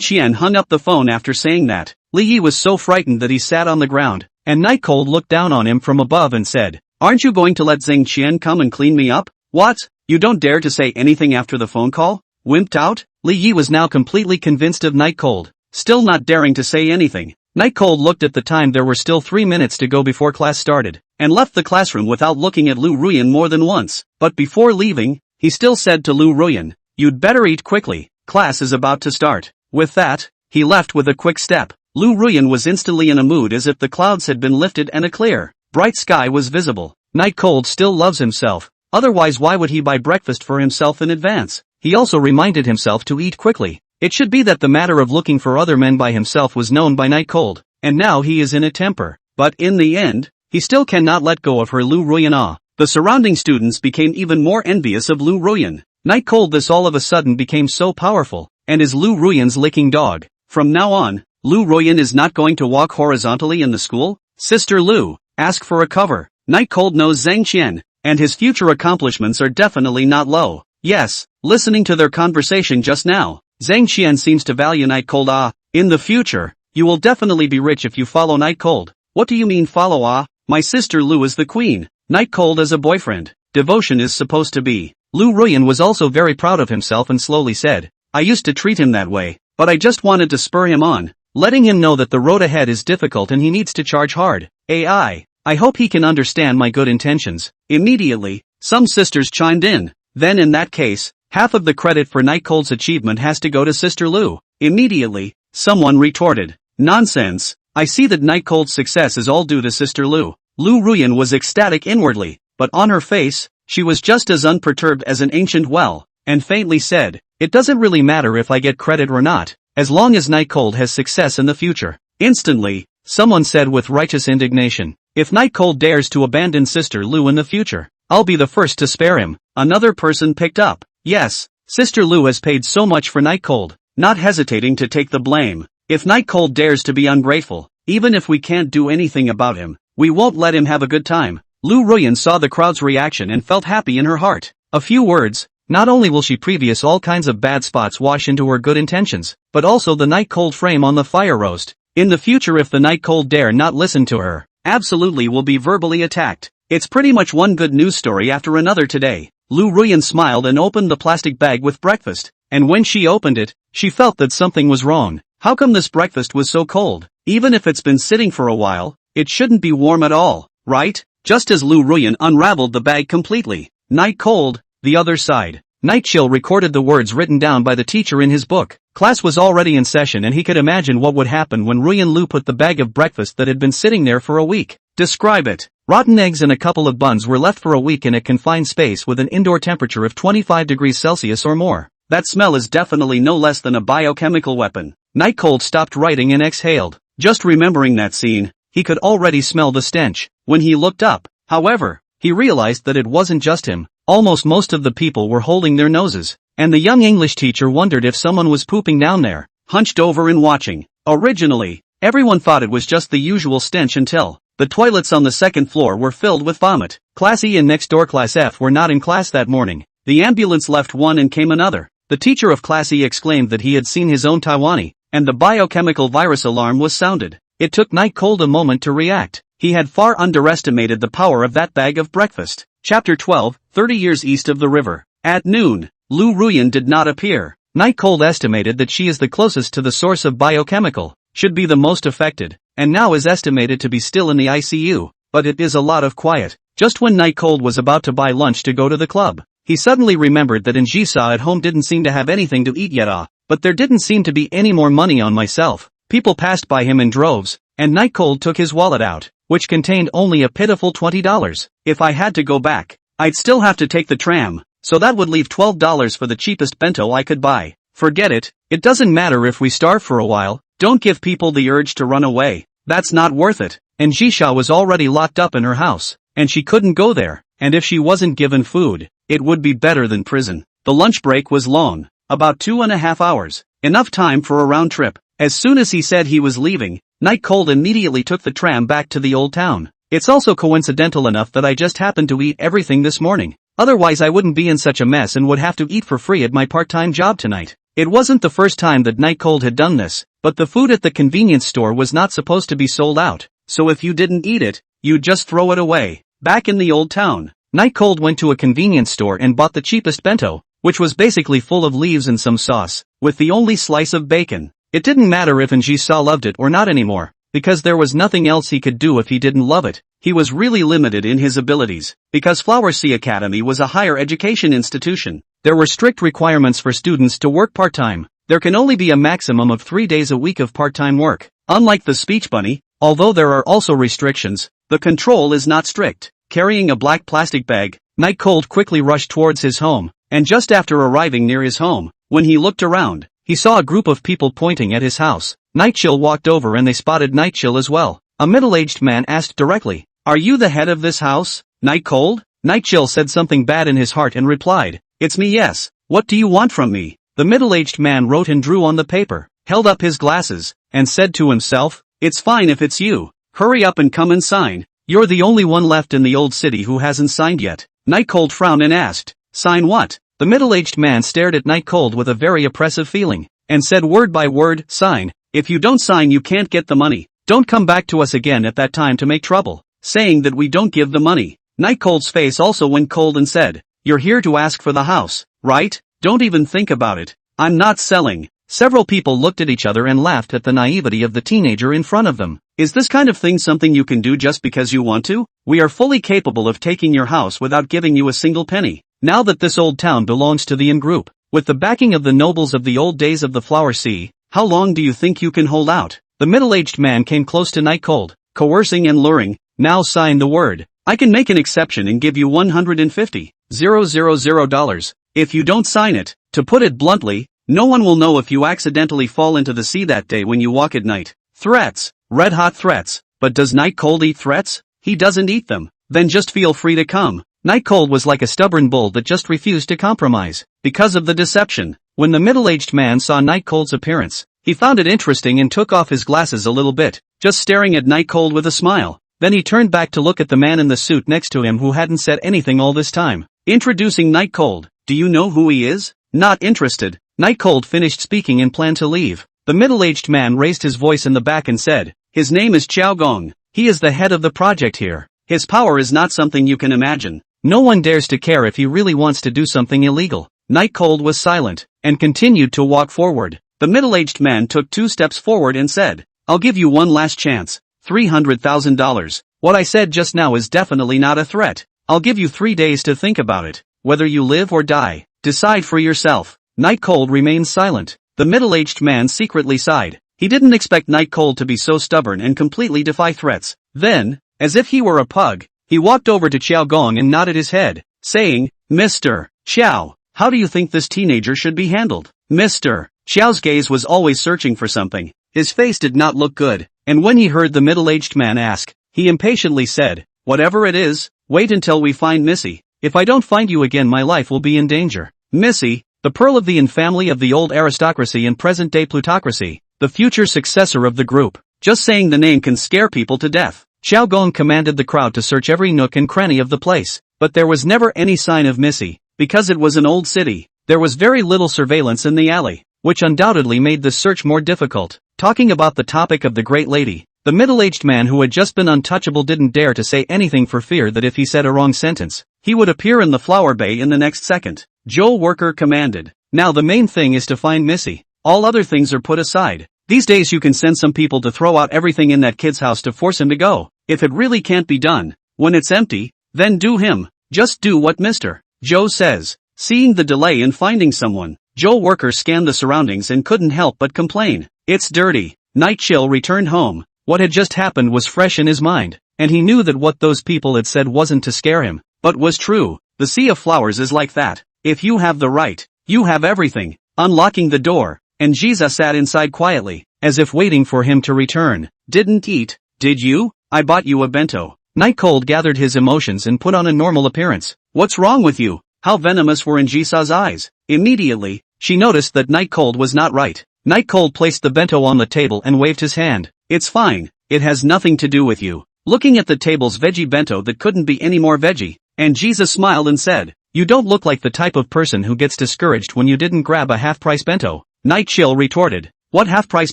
Qian hung up the phone after saying that. Li Yi was so frightened that he sat on the ground, and Night Cold looked down on him from above and said, aren't you going to let Zhang Qian come and clean me up? What? You don't dare to say anything after the phone call? Wimped out? Li Yi was now completely convinced of Night Cold, still not daring to say anything. Night Cold looked at the time. There were still 3 minutes to go before class started, and left the classroom without looking at Lu Ruyan more than once. But before leaving, he still said to Lu Ruyan, you'd better eat quickly, class is about to start. With that, he left with a quick step. Lu Ruyan was instantly in a mood as if the clouds had been lifted and a clear, bright sky was visible. Night Cold still loves himself, otherwise why would he buy breakfast for himself in advance? He also reminded himself to eat quickly. It should be that the matter of looking for other men by himself was known by Night Cold, and now he is in a temper. But in the end, he still cannot let go of her Lu Ruyan. The surrounding students became even more envious of Lu Ruyan. Night Cold this all of a sudden became so powerful, and is Lu Ruyan's licking dog. From now on, Lu Ruyan is not going to walk horizontally in the school? Sister Lu, ask for a cover. Night Cold knows Zhang Qian, and his future accomplishments are definitely not low. Yes, listening to their conversation just now, Zhang Qian seems to value Night Cold. In the future, you will definitely be rich if you follow Night Cold. What do you mean follow? My sister Lu is the queen. Night Cold as a boyfriend. Devotion is supposed to be. Lu Ruyan was also very proud of himself and slowly said, I used to treat him that way, but I just wanted to spur him on, letting him know that the road ahead is difficult and he needs to charge hard. I hope he can understand my good intentions. Immediately, some sisters chimed in. Then in that case, half of the credit for Night Cold's achievement has to go to Sister Lu. Immediately, someone retorted. Nonsense. I see that Night Cold's success is all due to Sister Lu. Lu Ruyan was ecstatic inwardly, but on her face, she was just as unperturbed as an ancient well, and faintly said, it doesn't really matter if I get credit or not, as long as Night Cold has success in the future. Instantly, someone said with righteous indignation, if Night Cold dares to abandon Sister Lu in the future, I'll be the first to spare him. Another person picked up. Yes, Sister Lu has paid so much for Night Cold, not hesitating to take the blame. If Night Cold dares to be ungrateful, even if we can't do anything about him, we won't let him have a good time. Lu Ruyan saw the crowd's reaction and felt happy in her heart. A few words, Not only will she previous all kinds of bad spots wash into her good intentions, but also the night cold frame on the fire roast. In the future if the night cold dare not listen to her, absolutely will be verbally attacked. It's pretty much one good news story after another today. Lu Ruyan smiled and opened the plastic bag with breakfast, and when she opened it, she felt that something was wrong. How come this breakfast was so cold? Even if it's been sitting for a while, it shouldn't be warm at all, right? Just as Lu Ruyan unraveled the bag completely. Night cold, the other side. Night chill recorded the words written down by the teacher in his book. Class was already in session and he could imagine what would happen when Ruyan Lu put the bag of breakfast that had been sitting there for a week. Describe it. Rotten eggs and a couple of buns were left for a week in a confined space with an indoor temperature of 25 degrees Celsius or more. That smell is definitely no less than a biochemical weapon. Night cold stopped writing and exhaled. Just remembering that scene, he could already smell the stench. When he looked up, however, he realized that it wasn't just him. Almost most of the people were holding their noses, and the young English teacher wondered if someone was pooping down there, hunched over and watching. Originally, everyone thought it was just the usual stench until the toilets on the second floor were filled with vomit. Class E and next door Class F were not in class that morning. The ambulance left one and came another. The teacher of Class E exclaimed that he had seen his own Taiwanese, and the biochemical virus alarm was sounded. It took Night Cold a moment to react. He had far underestimated the power of that bag of breakfast. Chapter 12, 30 years east of the river. At noon, Lu Ruyan did not appear. Night Cold estimated that she is the closest to the source of biochemical, should be the most affected, and now is estimated to be still in the ICU, but it is a lot of quiet. Just when Night Cold was about to buy lunch to go to the club, he suddenly remembered that Njisa at home didn't seem to have anything to eat yet. But there didn't seem to be any more money on myself. People passed by him in droves, and Night Cold took his wallet out, which contained only a pitiful $20. If I had to go back, I'd still have to take the tram, so that would leave $12 for the cheapest bento I could buy. Forget it, it doesn't matter if we starve for a while, don't give people the urge to run away. That's not worth it. And Jisha was already locked up in her house, and she couldn't go there, and if she wasn't given food, it would be better than prison. The lunch break was long, about 2.5 hours, enough time for a round trip. As soon as he said he was leaving, Night Cold immediately took the tram back to the old town. It's also coincidental enough that I just happened to eat everything this morning. Otherwise I wouldn't be in such a mess and would have to eat for free at my part-time job tonight. It wasn't the first time that Night Cold had done this, but the food at the convenience store was not supposed to be sold out, so if you didn't eat it, you'd just throw it away. Back in the old town, Night Cold went to a convenience store and bought the cheapest bento, which was basically full of leaves and some sauce, with the only slice of bacon. It didn't matter if Njisa loved it or not anymore, because there was nothing else he could do if he didn't love it. He was really limited in his abilities, because Flower Sea Academy was a higher education institution. There were strict requirements for students to work part-time. There can only be a maximum of 3 days a week of part-time work. Unlike the Speech Bunny, although there are also restrictions, the control is not strict. Carrying a black plastic bag, Night Cold quickly rushed towards his home, and just after arriving near his home, when he looked around, he saw a group of people pointing at his house. Night Chill walked over and they spotted Night Chill as well. A middle-aged man asked directly, "Are you the head of this house, Night Cold?" Night Chill said something bad in his heart and replied, "It's me, yes. What do you want from me?" The middle-aged man wrote and drew on the paper, held up his glasses, and said to himself, "It's fine if it's you. Hurry up and come and sign. You're the only one left in the old city who hasn't signed yet." Night Cold frowned and asked, "Sign what?" The middle-aged man stared at Night Cold with a very oppressive feeling, and said word by word, "Sign. If you don't sign you can't get the money. Don't come back to us again at that time to make trouble, saying that we don't give the money." Night Cold's face also went cold and said, "You're here to ask for the house, right? Don't even think about it. I'm not selling." Several people looked at each other and laughed at the naivety of the teenager in front of them. "Is this kind of thing something you can do just because you want to? We are fully capable of taking your house without giving you a single penny. Now that this old town belongs to the In Group, with the backing of the nobles of the old days of the Flower Sea, how long do you think you can hold out?" The middle-aged man came close to Night Cold, coercing and luring. "Now sign the word. I can make an exception and give you $150,000. If you don't sign it, to put it bluntly, no one will know if you accidentally fall into the sea that day when you walk at night." Threats, red-hot threats. But does Night Cold eat threats? He doesn't eat them. Then just feel free to come. Night Cold was like a stubborn bull that just refused to compromise, because of the deception. When the middle-aged man saw Night Cold's appearance, he found it interesting and took off his glasses a little bit, just staring at Night Cold with a smile. Then he turned back to look at the man in the suit next to him who hadn't said anything all this time. Introducing Night Cold. Do you know who he is? Not interested. Night Cold finished speaking and planned to leave. The middle-aged man raised his voice in the back and said, "His name is Chao Gong. He is the head of the project here. His power is not something you can imagine. No one dares to care if he really wants to do something illegal." Night Cold was silent, and continued to walk forward. The middle-aged man took 2 steps forward and said, "I'll give you one last chance. $300,000. What I said just now is definitely not a threat. I'll give you 3 days to think about it. Whether you live or die, decide for yourself." Night Cold remained silent. The middle-aged man secretly sighed. He didn't expect Night Cold to be so stubborn and completely defy threats. Then, as if he were a pug, he walked over to Chao Gong and nodded his head, saying, "Mr. Chao, how do you think this teenager should be handled?" Mr. Chao's gaze was always searching for something. His face did not look good, and when he heard the middle-aged man ask, he impatiently said, "Whatever it is, wait until we find Missy. If I don't find you again, my life will be in danger." Missy, the pearl of the in family of the old aristocracy and present-day plutocracy, the future successor of the group. Just saying the name can scare people to death. Chao Gong commanded the crowd to search every nook and cranny of the place, but there was never any sign of Missy. Because it was an old city, there was very little surveillance in the alley, which undoubtedly made the search more difficult. Talking about the topic of the great lady, the middle-aged man who had just been untouchable didn't dare to say anything for fear that if he said a wrong sentence, he would appear in the flower bay in the next second. Joel Worker commanded, "Now the main thing is to find Missy. All other things are put aside. These days you can send some people to throw out everything in that kid's house to force him to go. If it really can't be done, when it's empty, then do him. Just do what Mr. Joe says." Seeing the delay in finding someone, Joel Worker scanned the surroundings and couldn't help but complain. "It's dirty." Night Chill returned home. What had just happened was fresh in his mind, and he knew that what those people had said wasn't to scare him, but was true. The sea of flowers is like that. If you have the right, you have everything. Unlocking the door, and Jiza sat inside quietly, as if waiting for him to return. "Didn't eat, did you? I bought you a bento." Night Cold gathered his emotions and put on a normal appearance. "What's wrong with you?" How venomous were in Jisa's eyes. Immediately, she noticed that Night Cold was not right. Night Cold placed the bento on the table and waved his hand. "It's fine, it has nothing to do with you." Looking at the table's veggie bento that couldn't be any more veggie, and Jisa smiled and said, "You don't look like the type of person who gets discouraged when you didn't grab a half-price bento." Night Chill retorted, "What half-price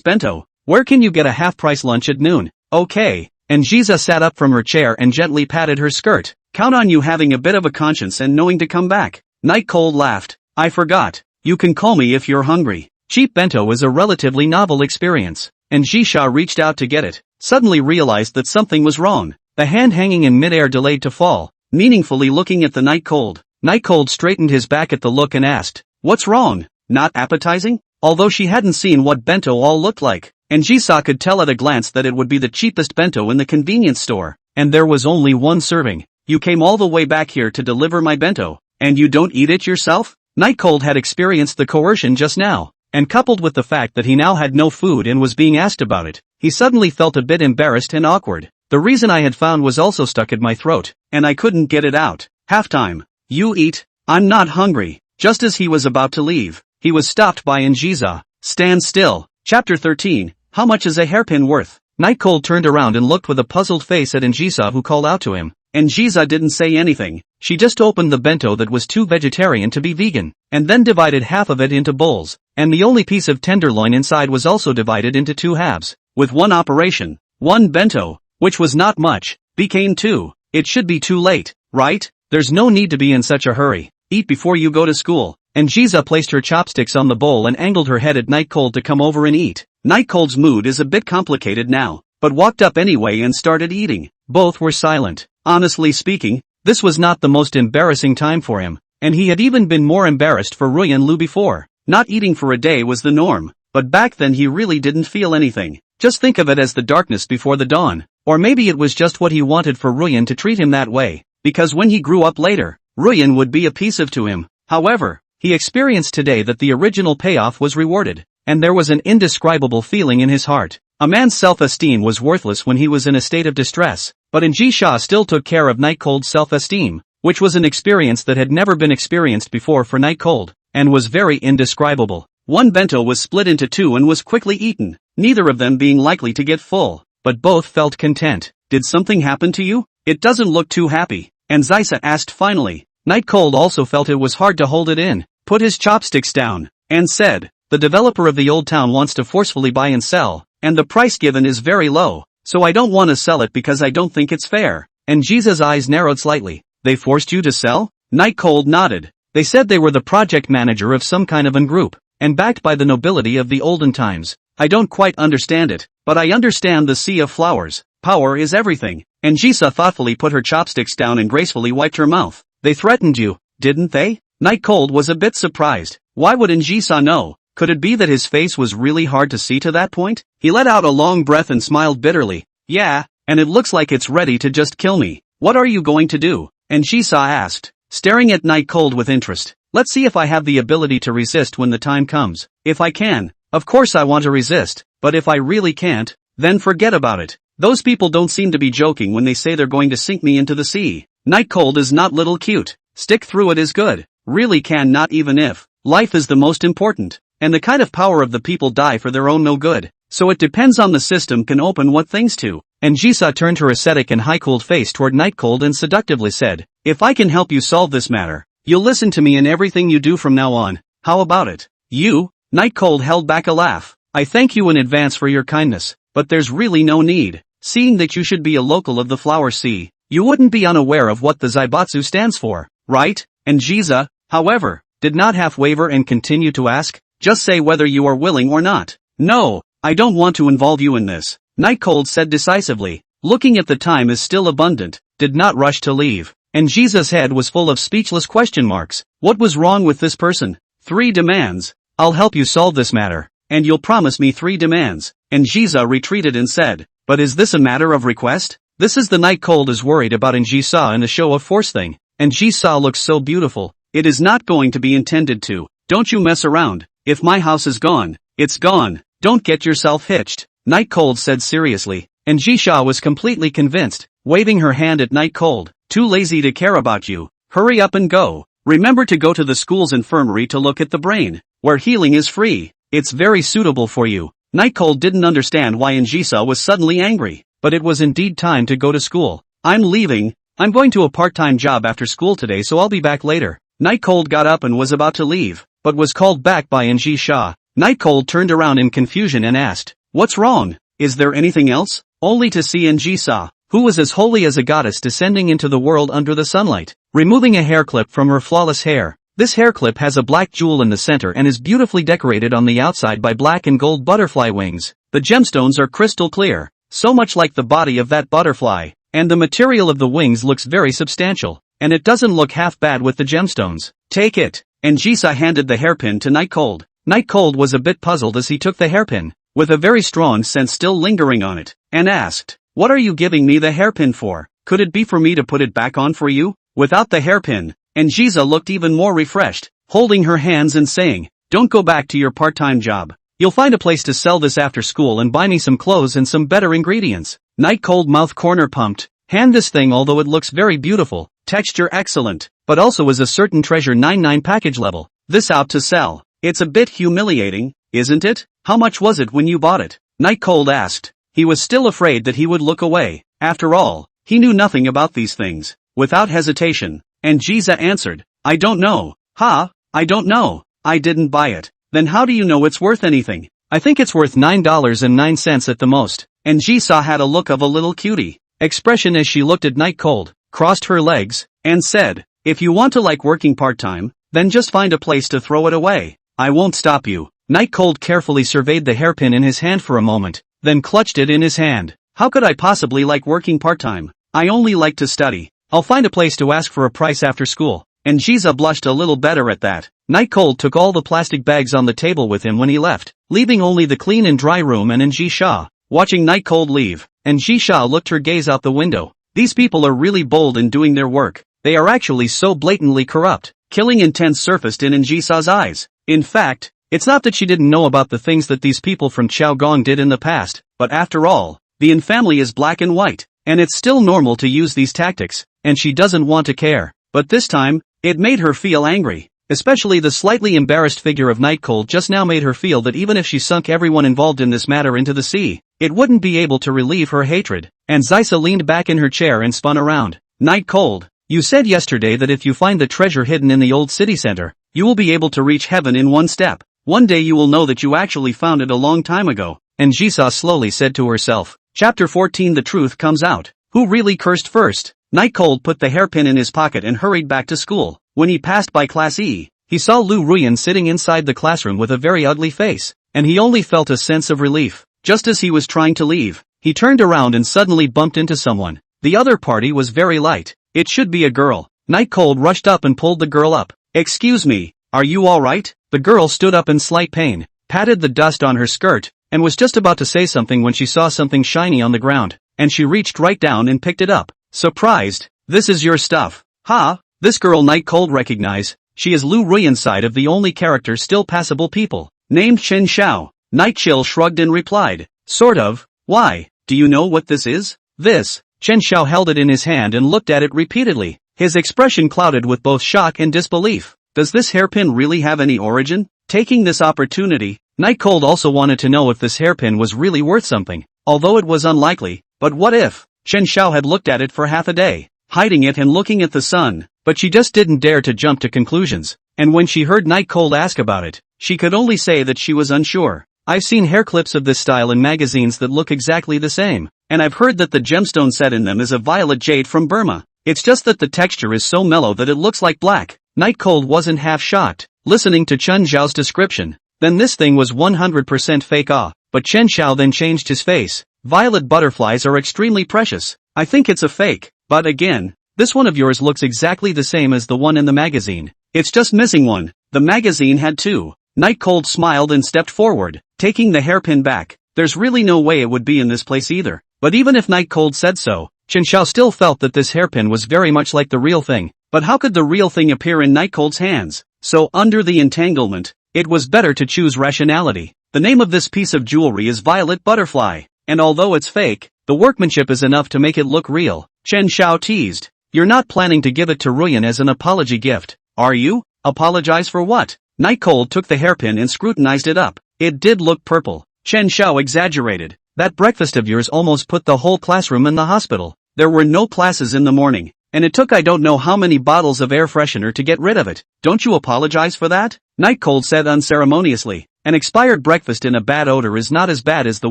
bento? Where can you get a half-price lunch at noon?" "Okay." And Jisa sat up from her chair and gently patted her skirt. "Count on you having a bit of a conscience and knowing to come back." Night Cold laughed. "I forgot. You can call me if you're hungry." Cheap bento is a relatively novel experience, and Jisha reached out to get it, suddenly realized that something was wrong. The hand hanging in midair delayed to fall, meaningfully looking at the Night Cold. Night Cold straightened his back at the look and asked, "What's wrong? Not appetizing?" Although she hadn't seen what bento all looked like, and Jisa could tell at a glance that it would be the cheapest bento in the convenience store, and there was only one serving. "You came all the way back here to deliver my bento, and you don't eat it yourself?" Night Cold had experienced the coercion just now, and coupled with the fact that he now had no food and was being asked about it, he suddenly felt a bit embarrassed and awkward. "The reason I had found was also stuck in my throat, and I couldn't get it out." Halftime. "You eat, I'm not hungry." Just as he was about to leave, he was stopped by Njiza. "Stand still." Chapter 13, How much is a hairpin worth? Night Cold turned around and looked with a puzzled face at Njiza, who called out to him. Njiza didn't say anything. She just opened the bento that was too vegetarian to be vegan, and then divided half of it into bowls, and the only piece of tenderloin inside was also divided into 2 halves. With one operation, 1 bento, which was not much, became 2. It should be too late, right? There's no need to be in such a hurry. Eat before you go to school. Njiza placed her chopsticks on the bowl and angled her head at Night Cold to come over and eat. Night Cold's mood is a bit complicated now, but walked up anyway and started eating. Both were silent. Honestly speaking, this was not the most embarrassing time for him, and he had even been more embarrassed for Rui and Lu before. Not eating for a day was the norm, but back then he really didn't feel anything. Just think of it as the darkness before the dawn. Or maybe it was just what he wanted for Ruyan to treat him that way, because when he grew up later, Ruyan would be appeasive to him. However, he experienced today that the original payoff was rewarded, and there was an indescribable feeling in his heart. A man's self-esteem was worthless when he was in a state of distress, but Nji still took care of Night Cold's self-esteem, which was an experience that had never been experienced before for Night Cold, and was very indescribable. 1 bento was split into 2 and was quickly eaten, neither of them being likely to get full, but both felt content. "Did something happen to you? It doesn't look too happy," and Zysa asked finally. Night Cold also felt it was hard to hold it in, put his chopsticks down, and said, "The developer of the old town wants to forcefully buy and sell, and the price given is very low, so I don't want to sell it because I don't think it's fair." And Jisa's eyes narrowed slightly. "They forced you to sell?" Night Cold nodded. "They said they were the project manager of some kind of an group, and backed by the nobility of the olden times. I don't quite understand it, but I understand the sea of flowers. Power is everything." And Jisa thoughtfully put her chopsticks down and gracefully wiped her mouth. "They threatened you, didn't they?" Night Cold was a bit surprised. Why wouldn't Jisa know? Could it be that his face was really hard to see to that point? He let out a long breath and smiled bitterly. "Yeah, and it looks like it's ready to just kill me. What are you going to do?" And Jisa asked, staring at Night Cold with interest. "Let's see if I have the ability to resist when the time comes. If I can, of course I want to resist, but if I really can't, then forget about it. Those people don't seem to be joking when they say they're going to sink me into the sea. Night Cold is not little cute. Stick through it is good. Really can not even if. Life is the most important, and the kind of power of the people die for their own no good. So it depends on the system can open what things to." And Jisa turned her ascetic and high-cooled face toward Night Cold and seductively said, "If I can help you solve this matter, you'll listen to me in everything you do from now on. How about it?" "You?" Night Cold held back a laugh. "I thank you in advance for your kindness, but there's really no need. Seeing that you should be a local of the Flower Sea, you wouldn't be unaware of what the Zaibatsu stands for, right?" And Jisa, however, did not half waver and continue to ask, "Just say whether you are willing or not." "No, I don't want to involve you in this," Night Cold said decisively, looking at the time is still abundant, did not rush to leave. And Jisa's head was full of speechless question marks. What was wrong with this person? 3 demands. "I'll help you solve this matter, and you'll promise me 3 demands. And Jisa retreated and said, "But is this a matter of request?" This is the Night Cold is worried about in Jisa and the show of force thing. And Jisa looks so beautiful. It is not going to be intended to. Don't you mess around. If my house is gone, it's gone. Don't get yourself hitched, Night Cold said seriously. And Jisha was completely convinced, waving her hand at Night Cold. "Too lazy to care about you. Hurry up and go. Remember to go to the school's infirmary to look at the brain, where healing is free. It's very suitable for you." Night Cold didn't understand why Jisa was suddenly angry, but it was indeed time to go to school. "I'm leaving. I'm going to a part-time job after school today, so I'll be back later." Night Cold got up and was about to leave, but was called back by Jisha. Night Cold turned around in confusion and asked, "What's wrong? Is there anything else?" Only to see Jisa, who was as holy as a goddess descending into the world under the sunlight, removing a hair clip from her flawless hair. This hair clip has a black jewel in the center and is beautifully decorated on the outside by black and gold butterfly wings. The gemstones are crystal clear, so much like the body of that butterfly, and the material of the wings looks very substantial, and it doesn't look half bad with the gemstones. "Take it." And Jisa handed the hairpin to Night Cold. Night Cold was a bit puzzled as he took the hairpin, with a very strong scent still lingering on it, and asked, "What are you giving me the hairpin for? Could it be for me to put it back on for you, without the hairpin?" And Jisa looked even more refreshed, holding her hands and saying, "Don't go back to your part-time job. You'll find a place to sell this after school and buy me some clothes and some better ingredients." Night Cold mouth corner pumped. "Hand this thing, although it looks very beautiful, texture excellent, but also is a certain treasure 99 package level. This out to sell. It's a bit humiliating, isn't it? How much was it when you bought it?" Night Cold asked. He was still afraid that he would look away. After all, he knew nothing about these things. Without hesitation, and Jisa answered, "I don't know." "Ha, I don't know. I didn't buy it." "Then how do you know it's worth anything?" "I think it's worth $9.09 at the most." And Jisa had a look of a little cutie expression as she looked at Night Cold, crossed her legs, and said, "If you want to like working part-time, then just find a place to throw it away. I won't stop you." Night Cold carefully surveyed the hairpin in his hand for a moment, then clutched it in his hand. "How could I possibly like working part-time? I only like to study. I'll find a place to ask for a price after school." And Jisa blushed a little better at that. Night Cold took all the plastic bags on the table with him when he left, leaving only the clean and dry room and Jisha, watching Night Cold leave. And Jisha looked her gaze out the window. These people are really bold in doing their work. They are actually so blatantly corrupt. Killing intent surfaced in Jisa's eyes. In fact, it's not that she didn't know about the things that these people from Chaogong did in the past, but after all, the Yin family is black and white, and it's still normal to use these tactics, and she doesn't want to care. But this time, it made her feel angry. Especially the slightly embarrassed figure of Night Cold just now made her feel that even if she sunk everyone involved in this matter into the sea, it wouldn't be able to relieve her hatred. And Jisa leaned back in her chair and spun around. "Night Cold, You said yesterday that if you find the treasure hidden in the old city center, you will be able to reach heaven in one step. One day you will know that you actually found it a long time ago. And Jisa slowly said to herself. Chapter 14 The truth comes out. Who really cursed first? Night Cold put the hairpin in his pocket and hurried back to school. When he passed by Class E, he saw Lu Ruyan sitting inside the classroom with a very ugly face, and he only felt a sense of relief. Just as he was trying to leave, he turned around and suddenly bumped into someone. The other party was very light. It should be a girl. Night Cold rushed up and pulled the girl up. Excuse me, are you alright? The girl stood up in slight pain, patted the dust on her skirt, and was just about to say something when she saw something shiny on the ground, and she reached right down and picked it up. Surprised, this is your stuff. Ha, this girl Night Cold recognized. She is Lu Ruyan's side of the only character still passable people, named Chen Xiao. Night Chill shrugged and replied, sort of. Why, do you know what this is? This. Chen Xiao held it in his hand and looked at it repeatedly, his expression clouded with both shock and disbelief. Does this hairpin really have any origin? Taking this opportunity, Night Cold also wanted to know if this hairpin was really worth something, although it was unlikely. But what if? Chen Xiao had looked at it for half a day, hiding it and looking at the sun, but she just didn't dare to jump to conclusions, and when she heard Night Cold ask about it, she could only say that she was unsure. I've seen hair clips of this style in magazines that look exactly the same, and I've heard that the gemstone set in them is a violet jade from Burma. It's just that the texture is so mellow that it looks like black. Night Cold wasn't half shocked, listening to Chen Xiao's description. Then this thing was 100% fake. But Chen Xiao then changed his face. Violet butterflies are extremely precious. I think it's a fake. But again, this one of yours looks exactly the same as the one in the magazine. It's just missing one. The magazine had two. Night Cold smiled and stepped forward, taking the hairpin back. There's really no way it would be in this place either. But even if Night Cold said so, Chen Xiao still felt that this hairpin was very much like the real thing. But how could the real thing appear in Night Cold's hands? So under the entanglement, it was better to choose rationality. The name of this piece of jewelry is Violet Butterfly. And although it's fake, the workmanship is enough to make it look real. Chen Xiao teased. You're not planning to give it to Ruyan as an apology gift, are you? Apologize for what? Night Cold took the hairpin and scrutinized it up. It did look purple. Chen Xiao exaggerated. That breakfast of yours almost put the whole classroom in the hospital. There were no classes in the morning, and it took I don't know how many bottles of air freshener to get rid of it. Don't you apologize for that? Night Cold said unceremoniously. An expired breakfast in a bad odor is not as bad as the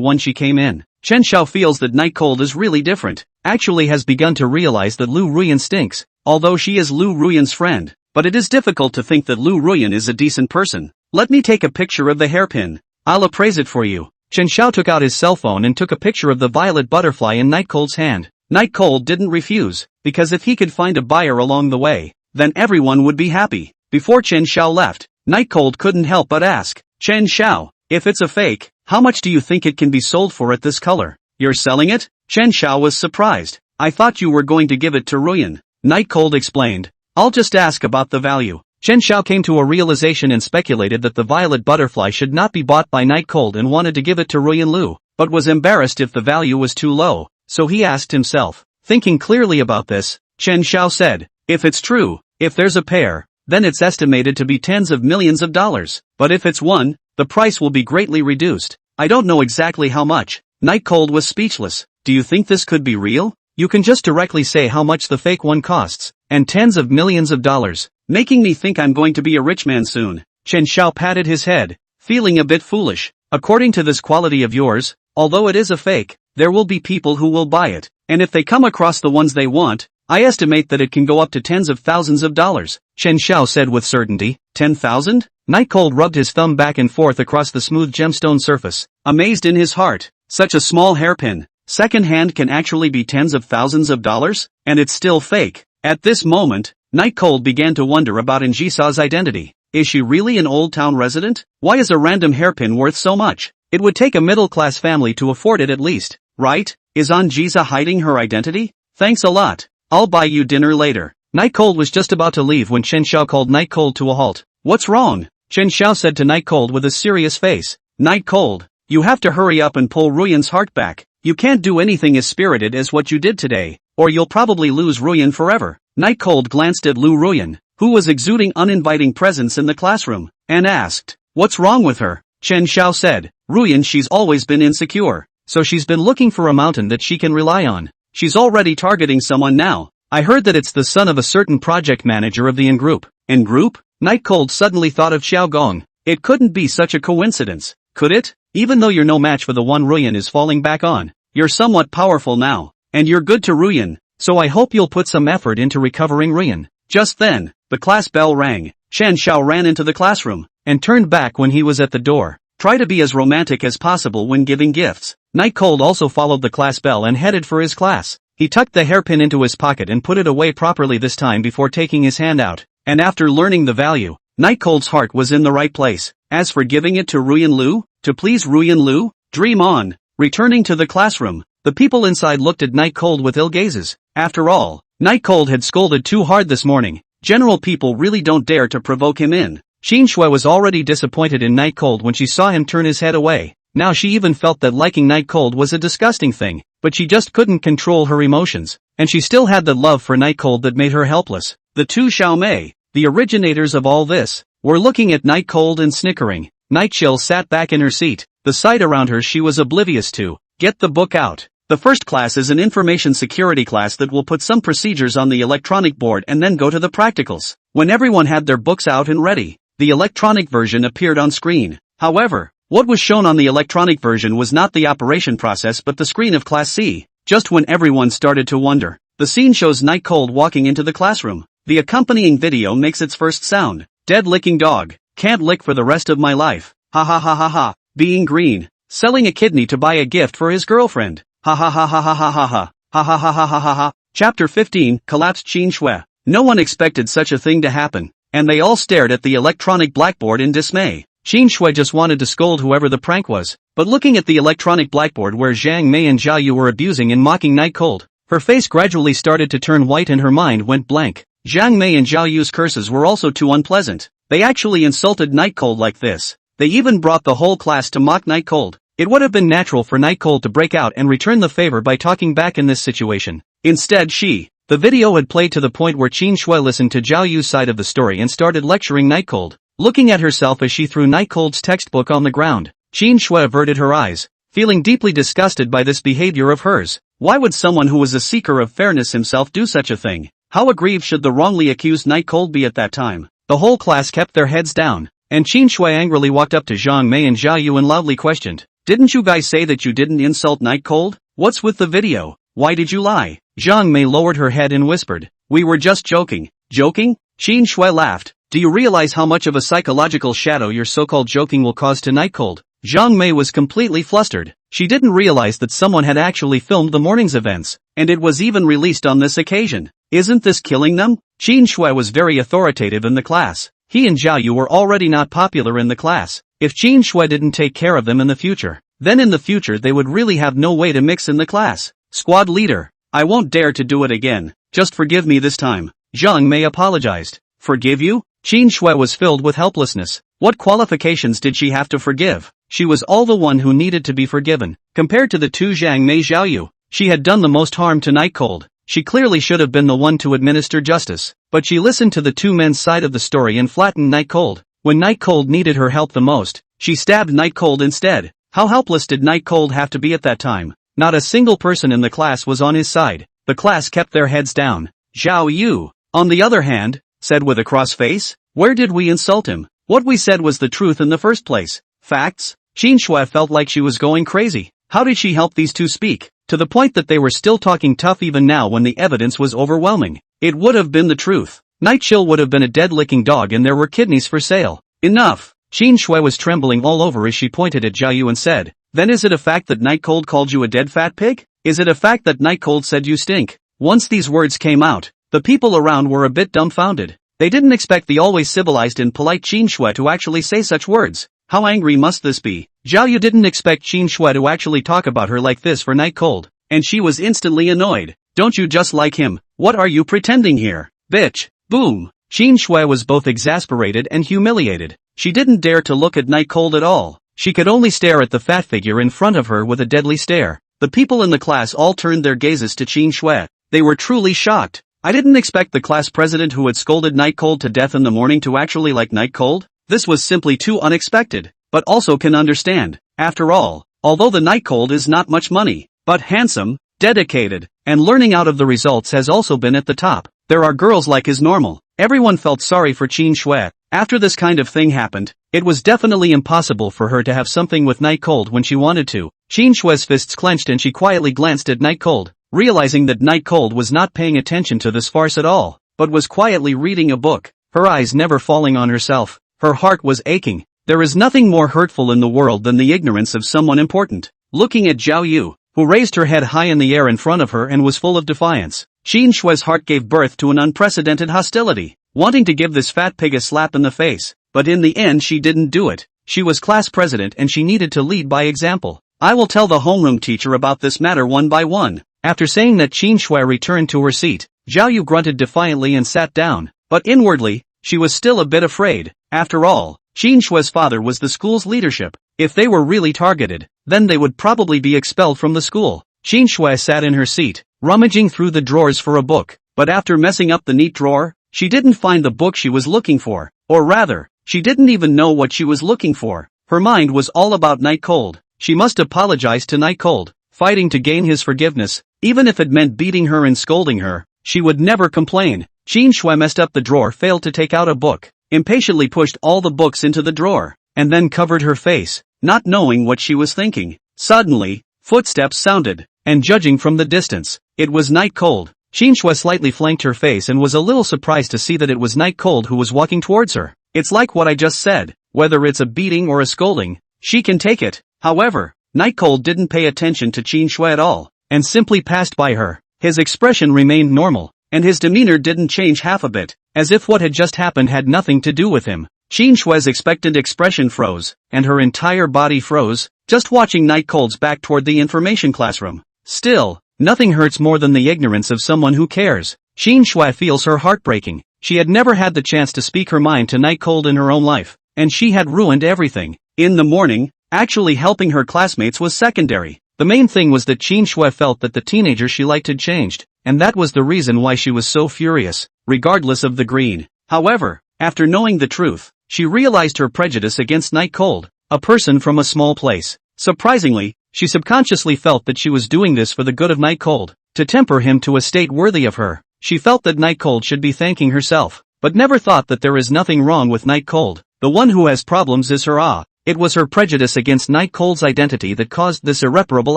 one she came in. Chen Xiao feels that Night Cold is really different, actually has begun to realize that Lu Ruyan stinks, although she is Lu Ruyan's friend. But it is difficult to think that Lu Ruyan is a decent person. Let me take a picture of the hairpin. I'll appraise it for you. Chen Xiao took out his cell phone and took a picture of the violet butterfly in Night Cold's hand. Night Cold didn't refuse, because if he could find a buyer along the way, then everyone would be happy. Before Chen Xiao left, Night Cold couldn't help but ask, Chen Xiao, if it's a fake, how much do you think it can be sold for at this color? You're selling it? Chen Xiao was surprised. I thought you were going to give it to Ruyan. Night Cold explained. I'll just ask about the value. Chen Xiao came to a realization and speculated that the violet butterfly should not be bought by Night Cold and wanted to give it to Ruyan Lu, but was embarrassed if the value was too low, so he asked himself. Thinking clearly about this, Chen Xiao said, if it's true, if there's a pair, then it's estimated to be tens of millions of dollars, but if it's one, the price will be greatly reduced. I don't know exactly how much. Night Cold was speechless. Do you think this could be real? You can just directly say how much the fake one costs, and tens of millions of dollars, making me think I'm going to be a rich man soon. Chen Xiao patted his head, feeling a bit foolish. According to this quality of yours, although it is a fake, there will be people who will buy it, and if they come across the ones they want, I estimate that it can go up to tens of thousands of dollars. Chen Xiao said with certainty. 10,000? Night Cold rubbed his thumb back and forth across the smooth gemstone surface, amazed in his heart. Such a small hairpin, second-hand, can actually be tens of thousands of dollars, and it's still fake. At this moment, Night Cold began to wonder about Anjisa's identity. Is she really an Old Town resident? Why is a random hairpin worth so much? It would take a middle-class family to afford it at least, right? Is Anjisa hiding her identity? Thanks a lot. I'll buy you dinner later. Night Cold was just about to leave when Chen Xiao called Night Cold to a halt. What's wrong? Chen Xiao said to Night Cold with a serious face. Night Cold, you have to hurry up and pull Ruyan's heart back. You can't do anything as spirited as what you did today, or you'll probably lose Ruyan forever. Night Cold glanced at Lu Ruyan, who was exuding uninviting presence in the classroom, and asked, what's wrong with her? Chen Xiao said, Ruyan, she's always been insecure, so she's been looking for a mountain that she can rely on. She's already targeting someone now. I heard that it's the son of a certain project manager of the In Group. In Group? Night Cold suddenly thought of Xiao Gong. It couldn't be such a coincidence, could it? Even though you're no match for the one Ruyan is falling back on, you're somewhat powerful now, and you're good to Ruyan, so I hope you'll put some effort into recovering Ruyan. Just then, the class bell rang. Chen Xiao ran into the classroom, and turned back when he was at the door. Try to be as romantic as possible when giving gifts. Night Cold also followed the class bell and headed for his class. He tucked the hairpin into his pocket and put it away properly this time before taking his hand out. And after learning the value, Night Cold's heart was in the right place. As for giving it to Ruyan Lu, to please Ruyan Lu, dream on. Returning to the classroom, the people inside looked at Night Cold with ill gazes. After all, Night Cold had scolded too hard this morning. General people really don't dare to provoke him in. Xin Shui was already disappointed in Night Cold when she saw him turn his head away. Now she even felt that liking Night Cold was a disgusting thing, but she just couldn't control her emotions, and she still had that love for Night Cold that made her helpless. The two Xiaomei, the originators of all this, were looking at Night Cold and snickering. Night Chill sat back in her seat. The sight around her she was oblivious to. Get the book out. The first class is an information security class that will put some procedures on the electronic board and then go to the practicals. When everyone had their books out and ready, the electronic version appeared on screen. However, what was shown on the electronic version was not the operation process but the screen of Class C. Just when everyone started to wonder, the scene shows Night Cold walking into the classroom. The accompanying video makes its first sound. Dead licking dog. Can't lick for the rest of my life. Ha ha ha ha ha. Being green. Selling a kidney to buy a gift for his girlfriend. Ha ha ha ha ha ha ha ha. Ha ha ha ha ha ha ha. Chapter 15, Collapsed Qin Shui. No one expected such a thing to happen, and they all stared at the electronic blackboard in dismay. Qin Shui just wanted to scold whoever the prank was, but looking at the electronic blackboard where Zhang Mei and Zhao Yu were abusing and mocking Night Cold, her face gradually started to turn white and her mind went blank. Zhang Mei and Zhao Yu's curses were also too unpleasant. They actually insulted Night Cold like this. They even brought the whole class to mock Night Cold. It would have been natural for Night Cold to break out and return the favor by talking back in this situation. Instead the video had played to the point where Qin Shui listened to Zhao Yu's side of the story and started lecturing Night Cold. Looking at herself as she threw Night Cold's textbook on the ground, Qin Shui averted her eyes, feeling deeply disgusted by this behavior of hers. Why would someone who was a seeker of fairness himself do such a thing? How aggrieved should the wrongly accused Night Cold be at that time? The whole class kept their heads down, and Qin Shui angrily walked up to Zhang Mei and Zhao Yu and loudly questioned, "Didn't you guys say that you didn't insult Night Cold? What's with the video? Why did you lie?" Zhang Mei lowered her head and whispered, "We were just joking." Joking? Qin Shui laughed. "Do you realize how much of a psychological shadow your so-called joking will cause to Night Cold?" Zhang Mei was completely flustered. She didn't realize that someone had actually filmed the morning's events, and it was even released on this occasion. Isn't this killing them? Qin Shui was very authoritative in the class. He and Zhao Yu were already not popular in the class. If Qin Shui didn't take care of them in the future, then in the future they would really have no way to mix in the class. Squad leader, I won't dare to do it again. Just forgive me this time. Zhang Mei apologized. Forgive you? Qin Shui was filled with helplessness. What qualifications did she have to forgive? She was all the one who needed to be forgiven. Compared to the two Zhang Mei Zhao Yu, she had done the most harm to Night Cold. She clearly should have been the one to administer justice, but she listened to the two men's side of the story and flattened Night Cold. When Night Cold needed her help the most, she stabbed Night Cold instead. How helpless did Night Cold have to be at that time? Not a single person in the class was on his side. The class kept their heads down. Zhao Yu, on the other hand, said with a cross face, "Where did we insult him? What we said was the truth in the first place. Facts." Qin Shui felt like she was going crazy. How did she help these two speak? To the point that they were still talking tough even now when the evidence was overwhelming. It would have been the truth. Night Chill would have been a dead-licking dog and there were kidneys for sale. Enough. Qin Shui was trembling all over as she pointed at Zhao Yu and said, "Then is it a fact that Night Cold called you a dead fat pig? Is it a fact that Night Cold said you stink?" Once these words came out, the people around were a bit dumbfounded. They didn't expect the always civilized and polite Qin Shui to actually say such words. How angry must this be? Zhao Yu didn't expect Qin Shui to actually talk about her like this for Night Cold, and she was instantly annoyed. "Don't you just like him? What are you pretending here? Bitch!" Boom! Qin Shui was both exasperated and humiliated. She didn't dare to look at Night Cold at all. She could only stare at the fat figure in front of her with a deadly stare. The people in the class all turned their gazes to Qin Shui. They were truly shocked. I didn't expect the class president who had scolded Night Cold to death in the morning to actually like Night Cold. This was simply too unexpected, but also can understand. After all, although the Night Cold is not much money, but handsome, dedicated, and learning out of the results has also been at the top. There are girls like his normal. Everyone felt sorry for Qin Shui. After this kind of thing happened, it was definitely impossible for her to have something with Night Cold when she wanted to. Qin Shui's fists clenched and she quietly glanced at Night Cold, realizing that Night Cold was not paying attention to this farce at all, but was quietly reading a book, her eyes never falling on herself. Her heart was aching. There is nothing more hurtful in the world than the ignorance of someone important. Looking at Zhao Yu, who raised her head high in the air in front of her and was full of defiance, Qin Shui's heart gave birth to an unprecedented hostility, wanting to give this fat pig a slap in the face, but in the end she didn't do it. She was class president and she needed to lead by example. I will tell the homeroom teacher about this matter one by one. After saying that, Qin Shui returned to her seat. Zhao Yu grunted defiantly and sat down, but inwardly, she was still a bit afraid. After all, Qin Shui's father was the school's leadership. If they were really targeted, then they would probably be expelled from the school. Qin Shui sat in her seat, rummaging through the drawers for a book, but after messing up the neat drawer, she didn't find the book she was looking for, or rather, she didn't even know what she was looking for. Her mind was all about Night Cold. She must apologize to Night Cold, fighting to gain his forgiveness, even if it meant beating her and scolding her. She would never complain. Qin Shui messed up the drawer, failed to take out a book, impatiently pushed all the books into the drawer, and then covered her face, not knowing what she was thinking. Suddenly, footsteps sounded, and judging from the distance, it was Night Cold. Qin Shui slightly flanked her face and was a little surprised to see that it was Night Cold who was walking towards her. It's like what I just said, whether it's a beating or a scolding, she can take it. However, Night Cold didn't pay attention to Qin Shui at all, and simply passed by her. His expression remained normal, and his demeanor didn't change half a bit, as if what had just happened had nothing to do with him. Qin Shui's expectant expression froze, and her entire body froze, just watching Night Cold's back toward the information classroom. Still, nothing hurts more than the ignorance of someone who cares. Qin Shui feels her heart breaking. She had never had the chance to speak her mind to Night Cold in her own life, and she had ruined everything. In the morning, actually helping her classmates was secondary. The main thing was that Qin Shui felt that the teenager she liked had changed, and that was the reason why she was so furious, regardless of the greed. However, after knowing the truth, she realized her prejudice against Night Cold, a person from a small place. Surprisingly, she subconsciously felt that she was doing this for the good of Night Cold, to temper him to a state worthy of her. She felt that Night Cold should be thanking herself, but never thought that there is nothing wrong with Night Cold. The one who has problems is her. It was her prejudice against Night Cold's identity that caused this irreparable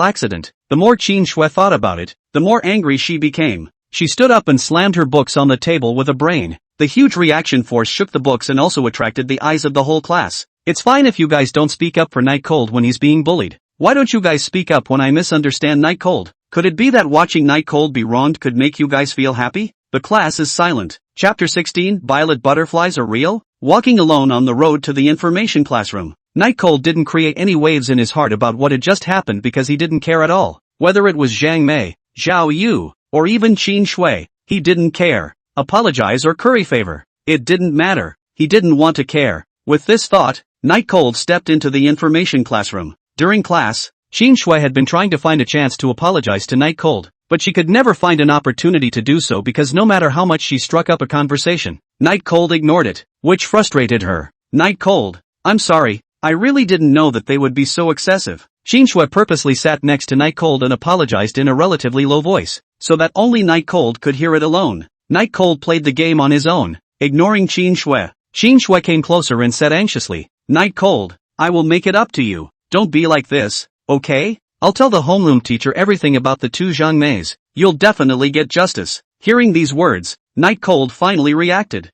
accident. The more Qin Shui thought about it, the more angry she became. She stood up and slammed her books on the table with a brain. The huge reaction force shook the books and also attracted the eyes of the whole class. It's fine if you guys don't speak up for Night Cold when he's being bullied. Why don't you guys speak up when I misunderstand Night Cold? Could it be that watching Night Cold be wronged could make you guys feel happy? The class is silent. Chapter 16, Violet Butterflies Are Real? Walking alone on the road to the information classroom, Night Cold didn't create any waves in his heart about what had just happened because he didn't care at all. Whether it was Zhang Mei, Zhao Yu, or even Qin Shui, he didn't care. Apologize or curry favor. It didn't matter. He didn't want to care. With this thought, Night Cold stepped into the information classroom. During class, Qin Shui had been trying to find a chance to apologize to Night Cold, but she could never find an opportunity to do so because no matter how much she struck up a conversation, Night Cold ignored it, which frustrated her. Night Cold, I'm sorry, I really didn't know that they would be so excessive. Qin Shui purposely sat next to Night Cold and apologized in a relatively low voice, so that only Night Cold could hear it alone. Night Cold played the game on his own, ignoring Qin Shui. Qin Shui came closer and said anxiously, Night Cold, I will make it up to you. Don't be like this, okay? I'll tell the homeroom teacher everything about the two Zhang Meis. You'll definitely get justice. Hearing these words, Night Cold finally reacted.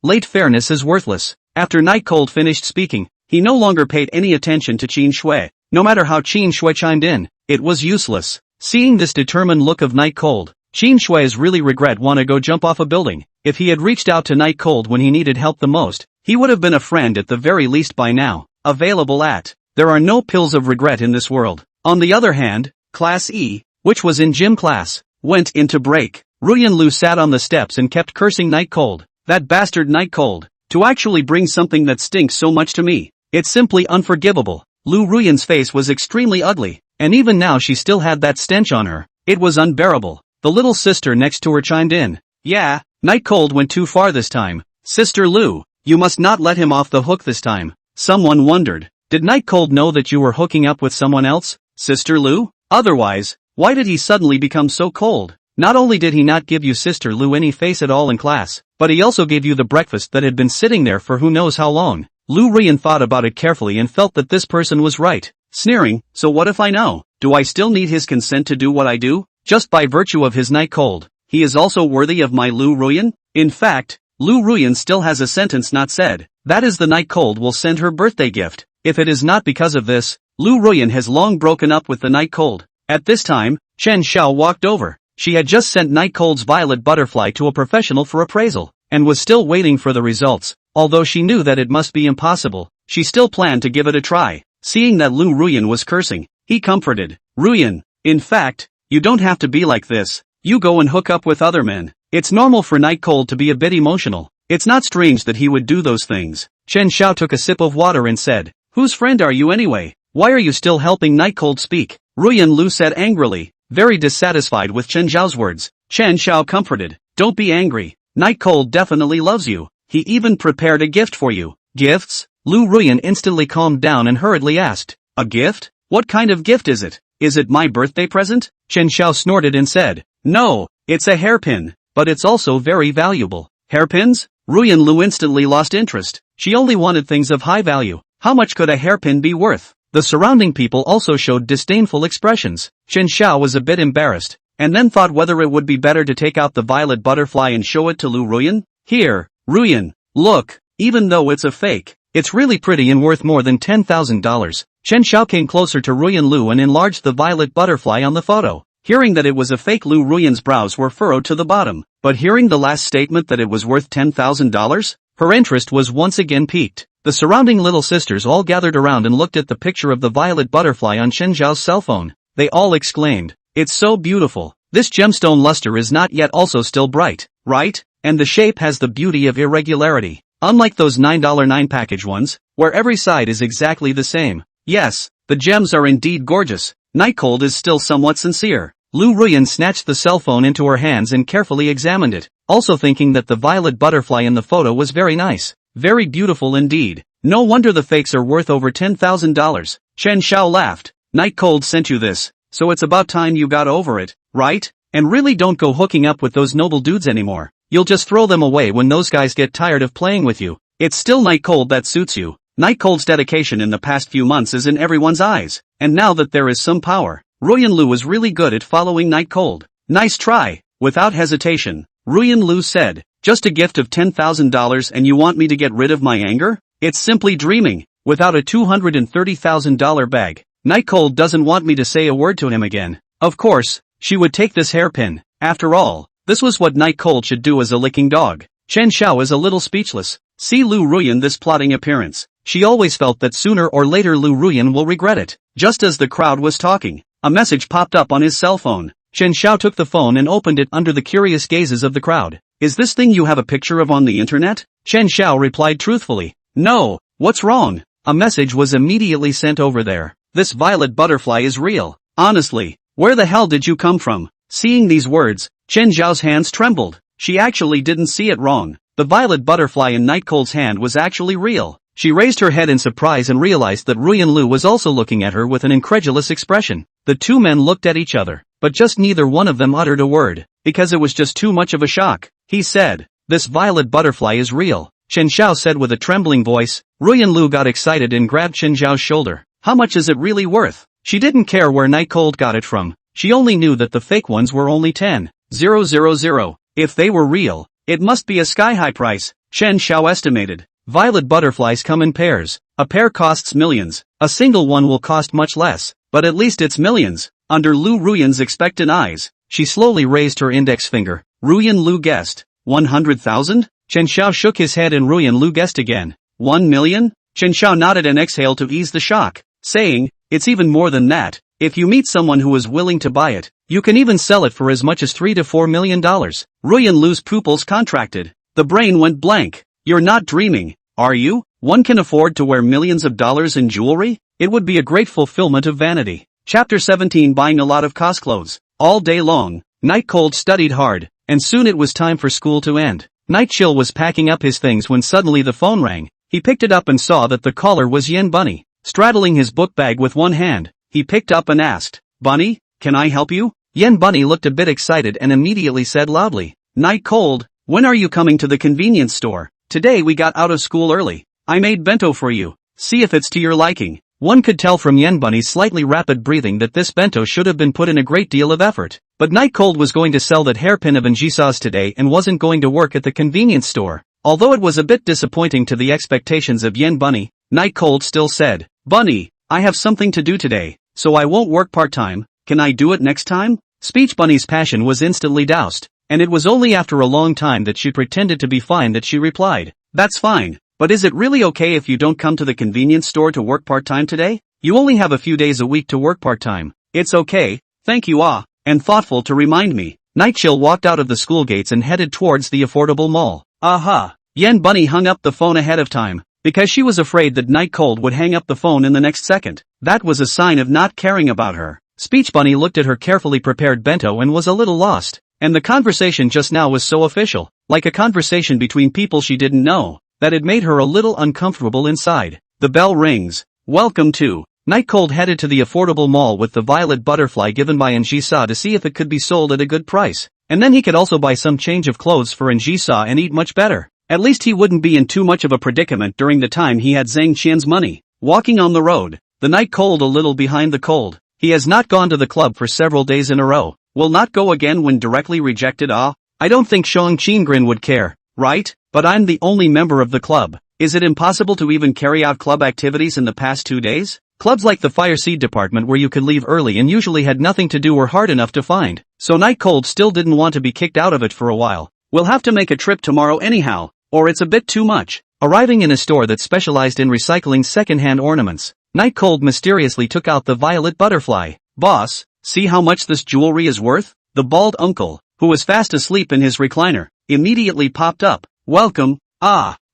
Late fairness is worthless. After Night Cold finished speaking, he no longer paid any attention to Qin Shui. No matter how Qin Shui chimed in, it was useless. Seeing this determined look of Night Cold, Qin Shui's really regret wanna go jump off a building. If he had reached out to Night Cold when he needed help the most, he would have been a friend at the very least by now. Available at. There are no pills of regret in this world. On the other hand, Class E, which was in gym class, went into break. Ruyan Lu sat on the steps and kept cursing Night Cold. That bastard Night Cold. To actually bring something that stinks so much to me. It's simply unforgivable. Lu Ruyan's face was extremely ugly, and even now she still had that stench on her. It was unbearable. The little sister next to her chimed in. Yeah, Night Cold went too far this time. Sister Lu, you must not let him off the hook this time. Someone wondered. Did Night Cold know that you were hooking up with someone else, Sister Lu? Otherwise, Why did he suddenly become so cold? Not only did he not give you Sister Lu any face at all in class, but he also gave you the breakfast that had been sitting there for who knows how long. Lu Ruyan thought about it carefully and felt that this person was right. Sneering, so what if I know? Do I still need his consent to do what I do? Just by virtue of his night cold, he is also worthy of my Lu Ruyan? In fact, Lu Ruyan still has a sentence not said. That is, the night cold will send her birthday gift. If it is not because of this, Lu Ruyan has long broken up with the night cold. At this time, Chen Xiao walked over. She had just sent Night Cold's violet butterfly to a professional for appraisal, and was still waiting for the results. Although she knew that it must be impossible, she still planned to give it a try. Seeing that Lu Ruyan was cursing, he comforted. Ruyan, in fact, you don't have to be like this. You go and hook up with other men. It's normal for Night Cold to be a bit emotional. It's not strange that he would do those things. Chen Xiao took a sip of water and said, whose friend are you anyway? Why are you still helping Night Cold speak? Ruyan Lu said angrily, very dissatisfied with Chen Xiao's words. Chen Xiao comforted, don't be angry. Night Cold definitely loves you. He even prepared a gift for you. Gifts? Lu Ruyan instantly calmed down and hurriedly asked, a gift? What kind of gift is it? Is it my birthday present? Chen Xiao snorted and said, no, it's a hairpin, but it's also very valuable. Hairpins? Ruyan Lu instantly lost interest. She only wanted things of high value. How much could a hairpin be worth? The surrounding people also showed disdainful expressions. Chen Xiao was a bit embarrassed, and then thought whether it would be better to take out the violet butterfly and show it to Lu Ruyan. Here, Ruyan, look, even though it's a fake, it's really pretty and worth more than $10,000. Chen Xiao came closer to Ruyan Lu and enlarged the violet butterfly on the photo. Hearing that it was a fake, Lu Ruyan's brows were furrowed to the bottom, but hearing the last statement that it was worth $10,000, her interest was once again piqued. The surrounding little sisters all gathered around and looked at the picture of the violet butterfly on Chen Xiao's cell phone. They all exclaimed, it's so beautiful. This gemstone luster is not yet also still bright, right? And the shape has the beauty of irregularity. Unlike those $9.9 package ones, where every side is exactly the same. Yes, the gems are indeed gorgeous. Night Cold is still somewhat sincere. Lu Ruyan snatched the cell phone into her hands and carefully examined it, also thinking that the violet butterfly in the photo was very nice. Very beautiful indeed. No wonder the fakes are worth over $10,000. Chen Xiao laughed. Night Cold sent you this, so it's about time you got over it, right? And really don't go hooking up with those noble dudes anymore. You'll just throw them away when those guys get tired of playing with you. It's still Night Cold that suits you. Night Cold's dedication in the past few months is in everyone's eyes, and now that there is some power, Ruyan Lu is really good at following Night Cold. Nice try. Without hesitation, Ruyan Lu said, just a gift of $10,000 and you want me to get rid of my anger? It's simply dreaming. Without a $230,000 bag, Night Cold doesn't want me to say a word to him again. Of course, she would take this hairpin. After all, this was what Night Cold should do as a licking dog. Chen Xiao is a little speechless. See Lu Ruyan this plotting appearance. She always felt that sooner or later Lu Ruyan will regret it. Just as the crowd was talking, a message popped up on his cell phone. Chen Xiao took the phone and opened it under the curious gazes of the crowd. Is this thing you have a picture of on the internet? Chen Xiao replied truthfully. No, what's wrong? A message was immediately sent over there. This violet butterfly is real. Honestly, where the hell did you come from? Seeing these words, Chen Xiao's hands trembled. She actually didn't see it wrong. The violet butterfly in Night Cold's hand was actually real. She raised her head in surprise and realized that Ruyan Lu was also looking at her with an incredulous expression. The two men looked at each other, but just neither one of them uttered a word, because it was just too much of a shock. He said, this violet butterfly is real. Chen Xiao said with a trembling voice. Ruyan Lu got excited and grabbed Chen Xiao's shoulder. How much is it really worth? She didn't care where Night Cold got it from. She only knew that the fake ones were only 10,000. If they were real, it must be a sky-high price, Chen Xiao estimated. Violet butterflies come in pairs. A pair costs millions. A single one will cost much less, but at least it's millions. Under Lu Ruyan's expectant eyes, she slowly raised her index finger. Ruyan Lu guessed. 100,000? Chen Xiao shook his head and Ruyan Lu guessed again. 1 million? Chen Xiao nodded and exhaled to ease the shock, saying, it's even more than that. If you meet someone who is willing to buy it, you can even sell it for as much as $3 to $4 million. Ruyan Lu's pupils contracted. The brain went blank. You're not dreaming, are you? One can afford to wear millions of dollars in jewelry? It would be a great fulfillment of vanity. Chapter 17. Buying a lot of cost clothes. All day long, Night Cold studied hard, and soon it was time for school to end. Night Chill was packing up his things when suddenly the phone rang. He picked it up and saw that the caller was Yen Bunny. Straddling his book bag with one hand, he picked up and asked, Bunny, can I help you? Yen Bunny looked a bit excited and immediately said loudly, Night Cold, when are you coming to the convenience store? Today we got out of school early. I made bento for you. See if it's to your liking. One could tell from Yen Bunny's slightly rapid breathing that this bento should have been put in a great deal of effort. But Night Cold was going to sell that hairpin of Njisa's today and wasn't going to work at the convenience store. Although it was a bit disappointing to the expectations of Yen Bunny, Night Cold still said, Bunny, I have something to do today, so I won't work part-time. Can I do it next time? Speech Bunny's passion was instantly doused, and it was only after a long time that she pretended to be fine that she replied, That's fine, but is it really okay if you don't come to the convenience store to work part-time today? You only have a few days a week to work part-time. It's okay, thank you and thoughtful to remind me. Nightchill walked out of the school gates and headed towards the affordable mall. Aha! Yen Bunny hung up the phone ahead of time, because she was afraid that Night Cold would hang up the phone in the next second. That was a sign of not caring about her. Speech Bunny looked at her carefully prepared bento and was a little lost. And the conversation just now was so official, like a conversation between people she didn't know, that it made her a little uncomfortable inside. The bell rings. Welcome to. Night Cold headed to the affordable mall with the violet butterfly given by Njisa to see if it could be sold at a good price. And then he could also buy some change of clothes for Njisa and eat much better. At least he wouldn't be in too much of a predicament during the time he had Zhang Qian's money. Walking on the road, the Night Cold a little behind the cold. He has not gone to the club for several days in a row. Will not go again when directly rejected. I don't think Shang Qingren would care, right? But I'm the only member of the club. Is it impossible to even carry out club activities in the past 2 days? Clubs like the Fire Seed department where you could leave early and usually had nothing to do were hard enough to find. So Night Cold still didn't want to be kicked out of it for a while. We'll have to make a trip tomorrow anyhow, or it's a bit too much. Arriving in a store that specialized in recycling second-hand ornaments, Night Cold mysteriously took out the violet butterfly. Boss, see how much this jewelry is worth? The bald uncle, who was fast asleep in his recliner, immediately popped up. Welcome.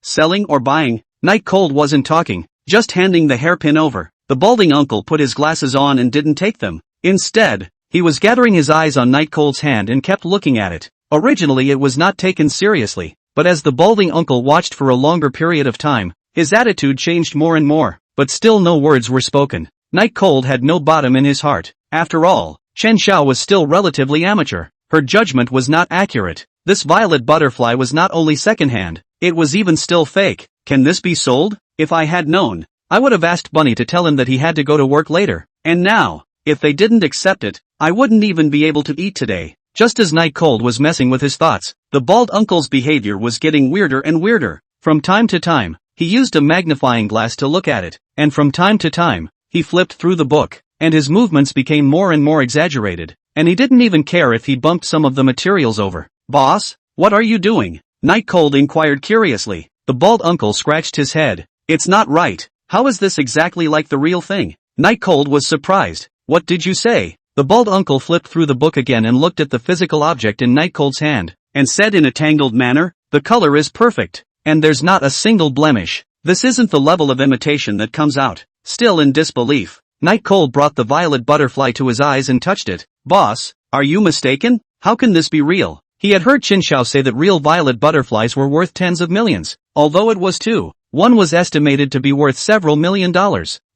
Selling or buying? Night Cold wasn't talking, just handing the hairpin over. The balding uncle put his glasses on and didn't take them. Instead, he was gathering his eyes on Night Cold's hand and kept looking at it. Originally it was not taken seriously, but as the balding uncle watched for a longer period of time, his attitude changed more and more, but still no words were spoken. Night Cold had no bottom in his heart. After all, Chen Xiao was still relatively amateur. Her judgment was not accurate. This violet butterfly was not only secondhand, it was even still fake. Can this be sold? If I had known, I would have asked Bunny to tell him that he had to go to work later. And now, if they didn't accept it, I wouldn't even be able to eat today. Just as Night Cold was messing with his thoughts, the bald uncle's behavior was getting weirder and weirder. From time to time, he used a magnifying glass to look at it, and from time to time, he flipped through the book, and his movements became more and more exaggerated, and he didn't even care if he bumped some of the materials over. Boss, what are you doing? Night Cold inquired curiously. The bald uncle scratched his head. It's not right. How is this exactly like the real thing? Night Cold was surprised. What did you say? The bald uncle flipped through the book again and looked at the physical object in Night Cold's hand, and said in a tangled manner, the color is perfect, and there's not a single blemish. This isn't the level of imitation that comes out. Still in disbelief, Night Cold brought the violet butterfly to his eyes and touched it. Boss, are you mistaken? How can this be real? He had heard Qin Xiao say that real violet butterflies were worth tens of millions, although it was too. One was estimated to be worth several $1 million.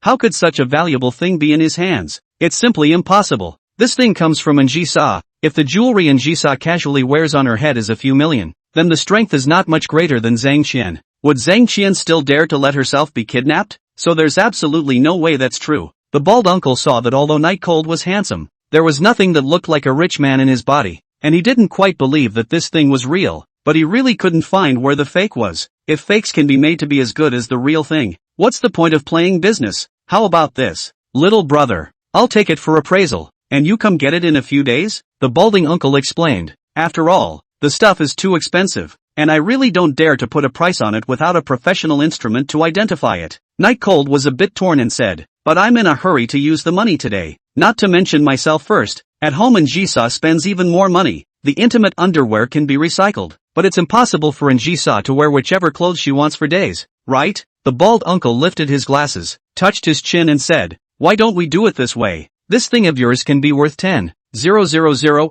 How could such a valuable thing be in his hands? It's simply impossible. This thing comes from Njisa. If the jewelry Njisa casually wears on her head is a few million, then the strength is not much greater than Zhang Qian. Would Zhang Qian still dare to let herself be kidnapped? So there's absolutely no way that's true. The bald uncle saw that although Night Cold was handsome, there was nothing that looked like a rich man in his body, and he didn't quite believe that this thing was real, but he really couldn't find where the fake was. If fakes can be made to be as good as the real thing, what's the point of playing business? How about this? Little brother, I'll take it for appraisal, and you come get it in a few days? The balding uncle explained. After all, the stuff is too expensive, and I really don't dare to put a price on it without a professional instrument to identify it. Night Cold was a bit torn and said, but I'm in a hurry to use the money today, not to mention myself first. At home Njisa spends even more money. The intimate underwear can be recycled, but it's impossible for Njisa to wear whichever clothes she wants for days, right? The bald uncle lifted his glasses, touched his chin and said, why don't we do it this way? This thing of yours can be worth 10,000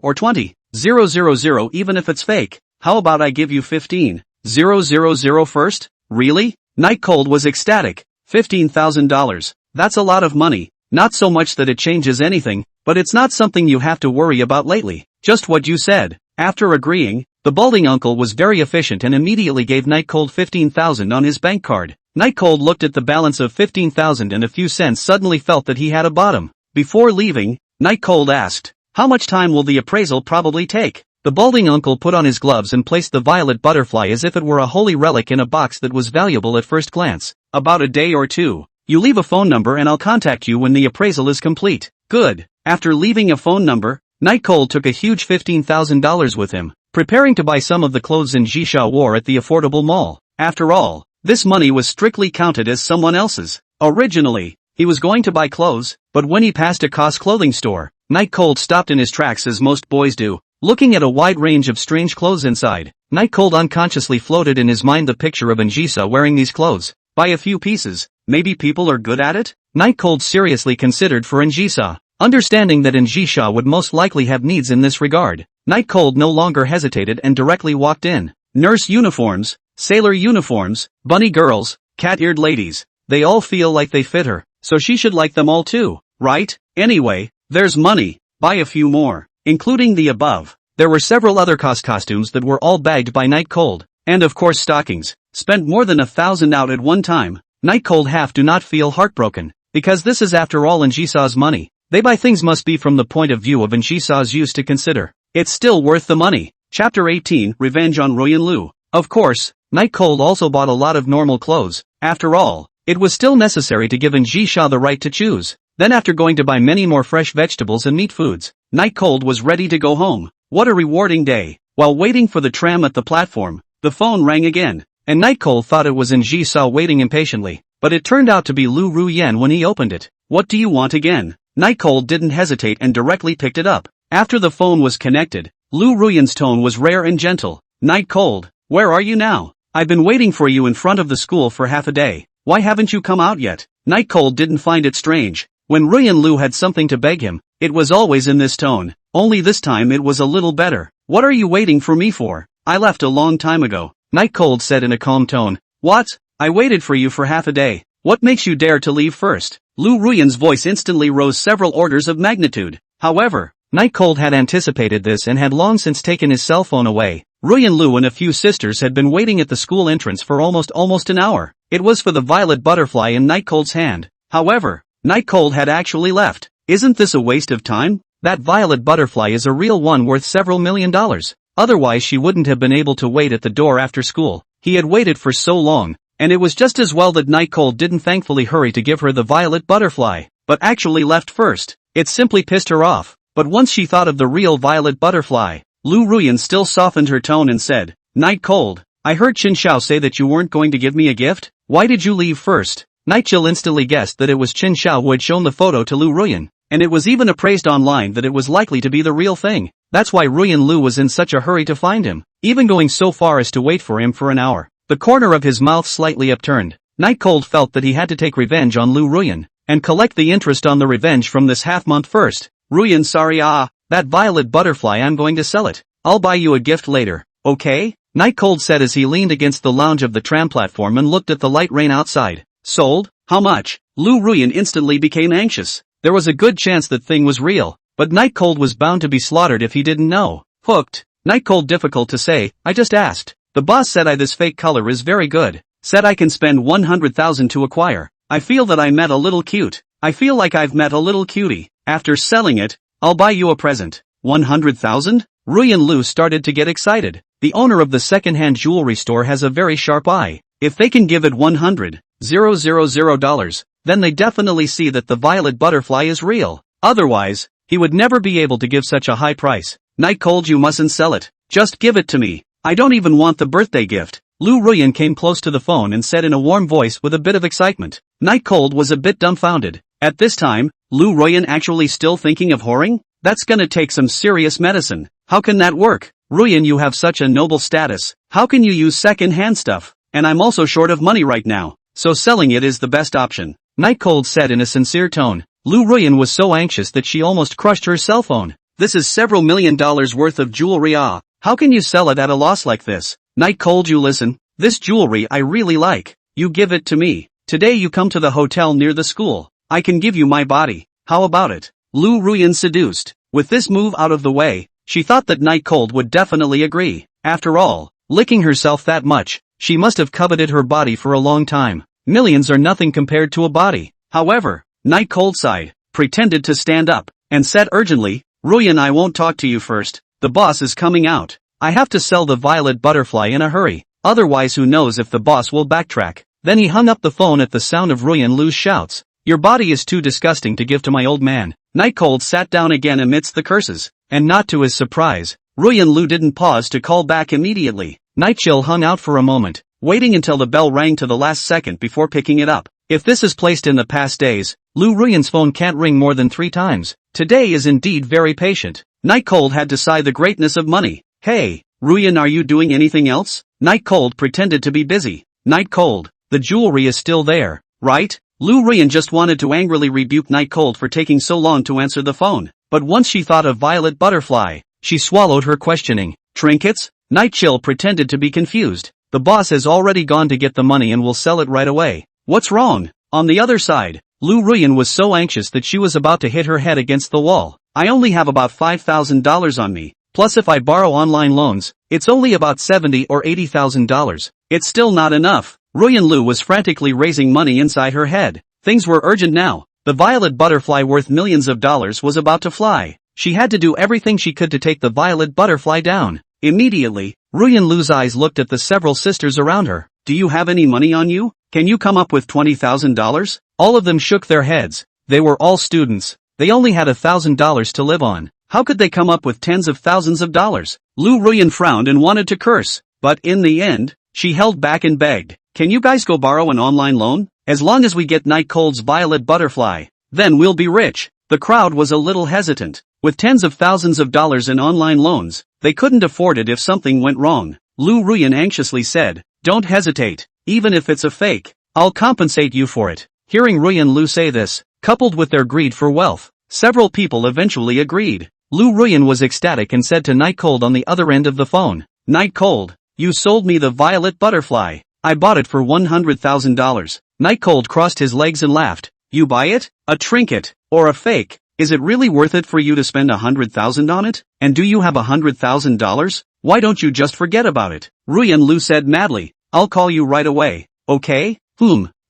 or 20,000 even if it's fake. How about I give you 15,000 first? Really? Night Cold was ecstatic. $15,000. That's a lot of money. not so much that it changes anything, but it's not something you have to worry about lately. Just what you said. After agreeing, the balding uncle was very efficient and immediately gave Night Cold 15,000 on his bank card. Night Cold looked at the balance of 15,000 and a few cents suddenly felt that he had a bottom. Before leaving, Night Cold asked, "How much time will the appraisal probably take?" The balding uncle put on his gloves and placed the violet butterfly as if it were a holy relic in a box that was valuable at first glance. "About a day or two. You leave a phone number and I'll contact you when the appraisal is complete." "Good." After leaving a phone number, Night Cold took a huge $15,000 with him, preparing to buy some of the clothes in Jisha wore at the affordable mall. After all, this money was strictly counted as someone else's. Originally, he was going to buy clothes, but when he passed a COS clothing store, Night Cold stopped in his tracks as most boys do, looking at a wide range of strange clothes inside. Night Cold unconsciously floated in his mind the picture of Anjisa wearing these clothes. Buy a few pieces, maybe people are good at it? Night Cold seriously considered for Anjisa, understanding that Anjisa would most likely have needs in this regard. Night Cold no longer hesitated and directly walked in. Nurse uniforms, sailor uniforms, bunny girls, cat-eared ladies, they all feel like they fit her, so she should like them all too, right? Anyway, there's money, buy a few more. Including the above, there were several other costumes that were all bagged by Night Cold, and of course stockings. Spent more than 1,000 out at one time. Night Cold do not feel heartbroken, because this is after all Anjisa's money. They buy things must be from the point of view of Anjisa's use to consider. It's still worth the money. Chapter 18, Revenge on Ruyan Lu. Of course, Night Cold also bought a lot of normal clothes. After all, it was still necessary to give Anjisa the right to choose. Then after going to buy many more fresh vegetables and meat foods, Night Cold was ready to go home. What a rewarding day. While waiting for the tram at the platform, the phone rang again, and Night Cold thought it was Anjisa waiting impatiently, but it turned out to be Lu Ruyan when he opened it. "What do you want again?" Night Cold didn't hesitate and directly picked it up. After the phone was connected, Lu Ruyan's tone was rare and gentle. "Night Cold, where are you now? I've been waiting for you in front of the school for half a day. Why haven't you come out yet?" Night Cold didn't find it strange. When Ruyan Lu had something to beg him, it was always in this tone, only this time it was a little better. "What are you waiting for me for? I left a long time ago," Night Cold said in a calm tone. "What? I waited for you for half a day. What makes you dare to leave first?" Lu Ruyan's voice instantly rose several orders of magnitude. However, Night Cold had anticipated this and had long since taken his cell phone away. Ruyan Lu and a few sisters had been waiting at the school entrance for almost an hour. It was for the violet butterfly in Night Cold's hand. However, Night Cold had actually left. "Isn't this a waste of time? That violet butterfly is a real one worth several $1,000,000. Otherwise she wouldn't have been able to wait at the door after school." He had waited for so long, and it was just as well that Night Cold didn't thankfully hurry to give her the violet butterfly, but actually left first. It simply pissed her off. But once she thought of the real violet butterfly, Lu Ruyan still softened her tone and said, "Night Cold, I heard Chin Xiao say that you weren't going to give me a gift? Why did you leave first?" Night Chill instantly guessed that it was Chin Xiao who had shown the photo to Lu Ruyan, and it was even appraised online that it was likely to be the real thing. That's why Ruyan Lu was in such a hurry to find him, even going so far as to wait for him for an hour. The corner of his mouth slightly upturned. Night Cold felt that he had to take revenge on Lu Ruyan, and collect the interest on the revenge from this half-month first. "Ruyan, sorry, that violet butterfly, I'm going to sell it. I'll buy you a gift later, okay?" Night Cold said as he leaned against the lounge of the tram platform and looked at the light rain outside. "Sold? How much?" Lu Ruyan instantly became anxious. There was a good chance that thing was real, but Night Cold was bound to be slaughtered if he didn't know. "Hooked." Night Cold difficult to say, "I just asked. The boss said this fake color is very good. Said I can spend 100,000 to acquire. I feel that I met a little cute. I feel like I've met a little cutie. After selling it, I'll buy you a present." 100,000? Ruyan Lu started to get excited. The owner of the second-hand jewelry store has a very sharp eye. If they can give it $100,000, then they definitely see that the violet butterfly is real. Otherwise, he would never be able to give such a high price. "Night Cold, you mustn't sell it. Just give it to me. I don't even want the birthday gift." Lu Ruyan came close to the phone and said in a warm voice with a bit of excitement. Night Cold was a bit dumbfounded. At this time, Lu Ruyan actually still thinking of whoring? That's gonna take some serious medicine. How can that work? "Ruyan, you have such a noble status. How can you use second-hand stuff? And I'm also short of money right now, so selling it is the best option," Night Cold said in a sincere tone. Lu Ruyan was so anxious that she almost crushed her cell phone. "This is several $1,000,000 worth of jewelry. How can you sell it at a loss like this?" "Night Cold, you listen. This jewelry I really like. You give it to me. Today you come to the hotel near the school. I can give you my body, how about it? Lu Ruyan seduced. With this move out of the way, she thought that Night Cold would definitely agree. After all, licking herself that much, she must have coveted her body for a long time. Millions are nothing compared to a body. However, Night Cold sighed, pretended to stand up, and said urgently, Ruyan, I won't talk to you first. The boss is coming out. I have to sell the violet butterfly in a hurry. Otherwise who knows if the boss will backtrack. Then he hung up the phone at the sound of Ruyan Lu's shouts. Your body is too disgusting to give to my old man. Night Cold sat down again amidst the curses, and not to his surprise, Ruyan Lu didn't pause to call back immediately. Night Chill hung out for a moment, waiting until the bell rang to the last second before picking it up. If this is placed in the past days, Lu Ruyan's phone can't ring more than 3 times. Today is indeed very patient. Night Cold had to sigh the greatness of money. Hey, Ruyan, are you doing anything else? Night Cold pretended to be busy. Night Cold, the jewelry is still there, right? Lu Ruyan just wanted to angrily rebuke Night Cold for taking so long to answer the phone, but once she thought of Violet Butterfly, she swallowed her questioning. Trinkets? Night Chill pretended to be confused. The boss has already gone to get the money and will sell it right away. What's wrong? On the other side, Lu Ruyan was so anxious that she was about to hit her head against the wall. I only have about $5,000 on me. Plus if I borrow online loans, it's only about $70,000 or $80,000. It's still not enough. Ruyan Lu was frantically raising money inside her head. Things were urgent now. The violet butterfly worth millions of dollars was about to fly. She had to do everything she could to take the violet butterfly down. Immediately, Ruyan Lu's eyes looked at the several sisters around her. Do you have any money on you? Can you come up with $20,000? All of them shook their heads. They were all students. They only had $1,000 to live on. How could they come up with tens of thousands of dollars? Lu Ruyan frowned and wanted to curse, but in the end, she held back and begged. Can you guys go borrow an online loan? As long as we get Night Cold's violet butterfly, then we'll be rich. The crowd was a little hesitant. With tens of thousands of dollars in online loans, they couldn't afford it if something went wrong. Lu Ruyan anxiously said, don't hesitate. Even if it's a fake, I'll compensate you for it. Hearing Ruyan Lu say this, coupled with their greed for wealth, several people eventually agreed. Lu Ruyan was ecstatic and said to Night Cold on the other end of the phone, Night Cold, you sold me the violet butterfly. I bought it for $100,000. Night Cold crossed his legs and laughed. You buy it? A trinket, or a fake? Is it really worth it for you to spend $100,000 on it? And do you have $100,000? Why don't you just forget about it? Ruyan Lu said madly, I'll call you right away, okay?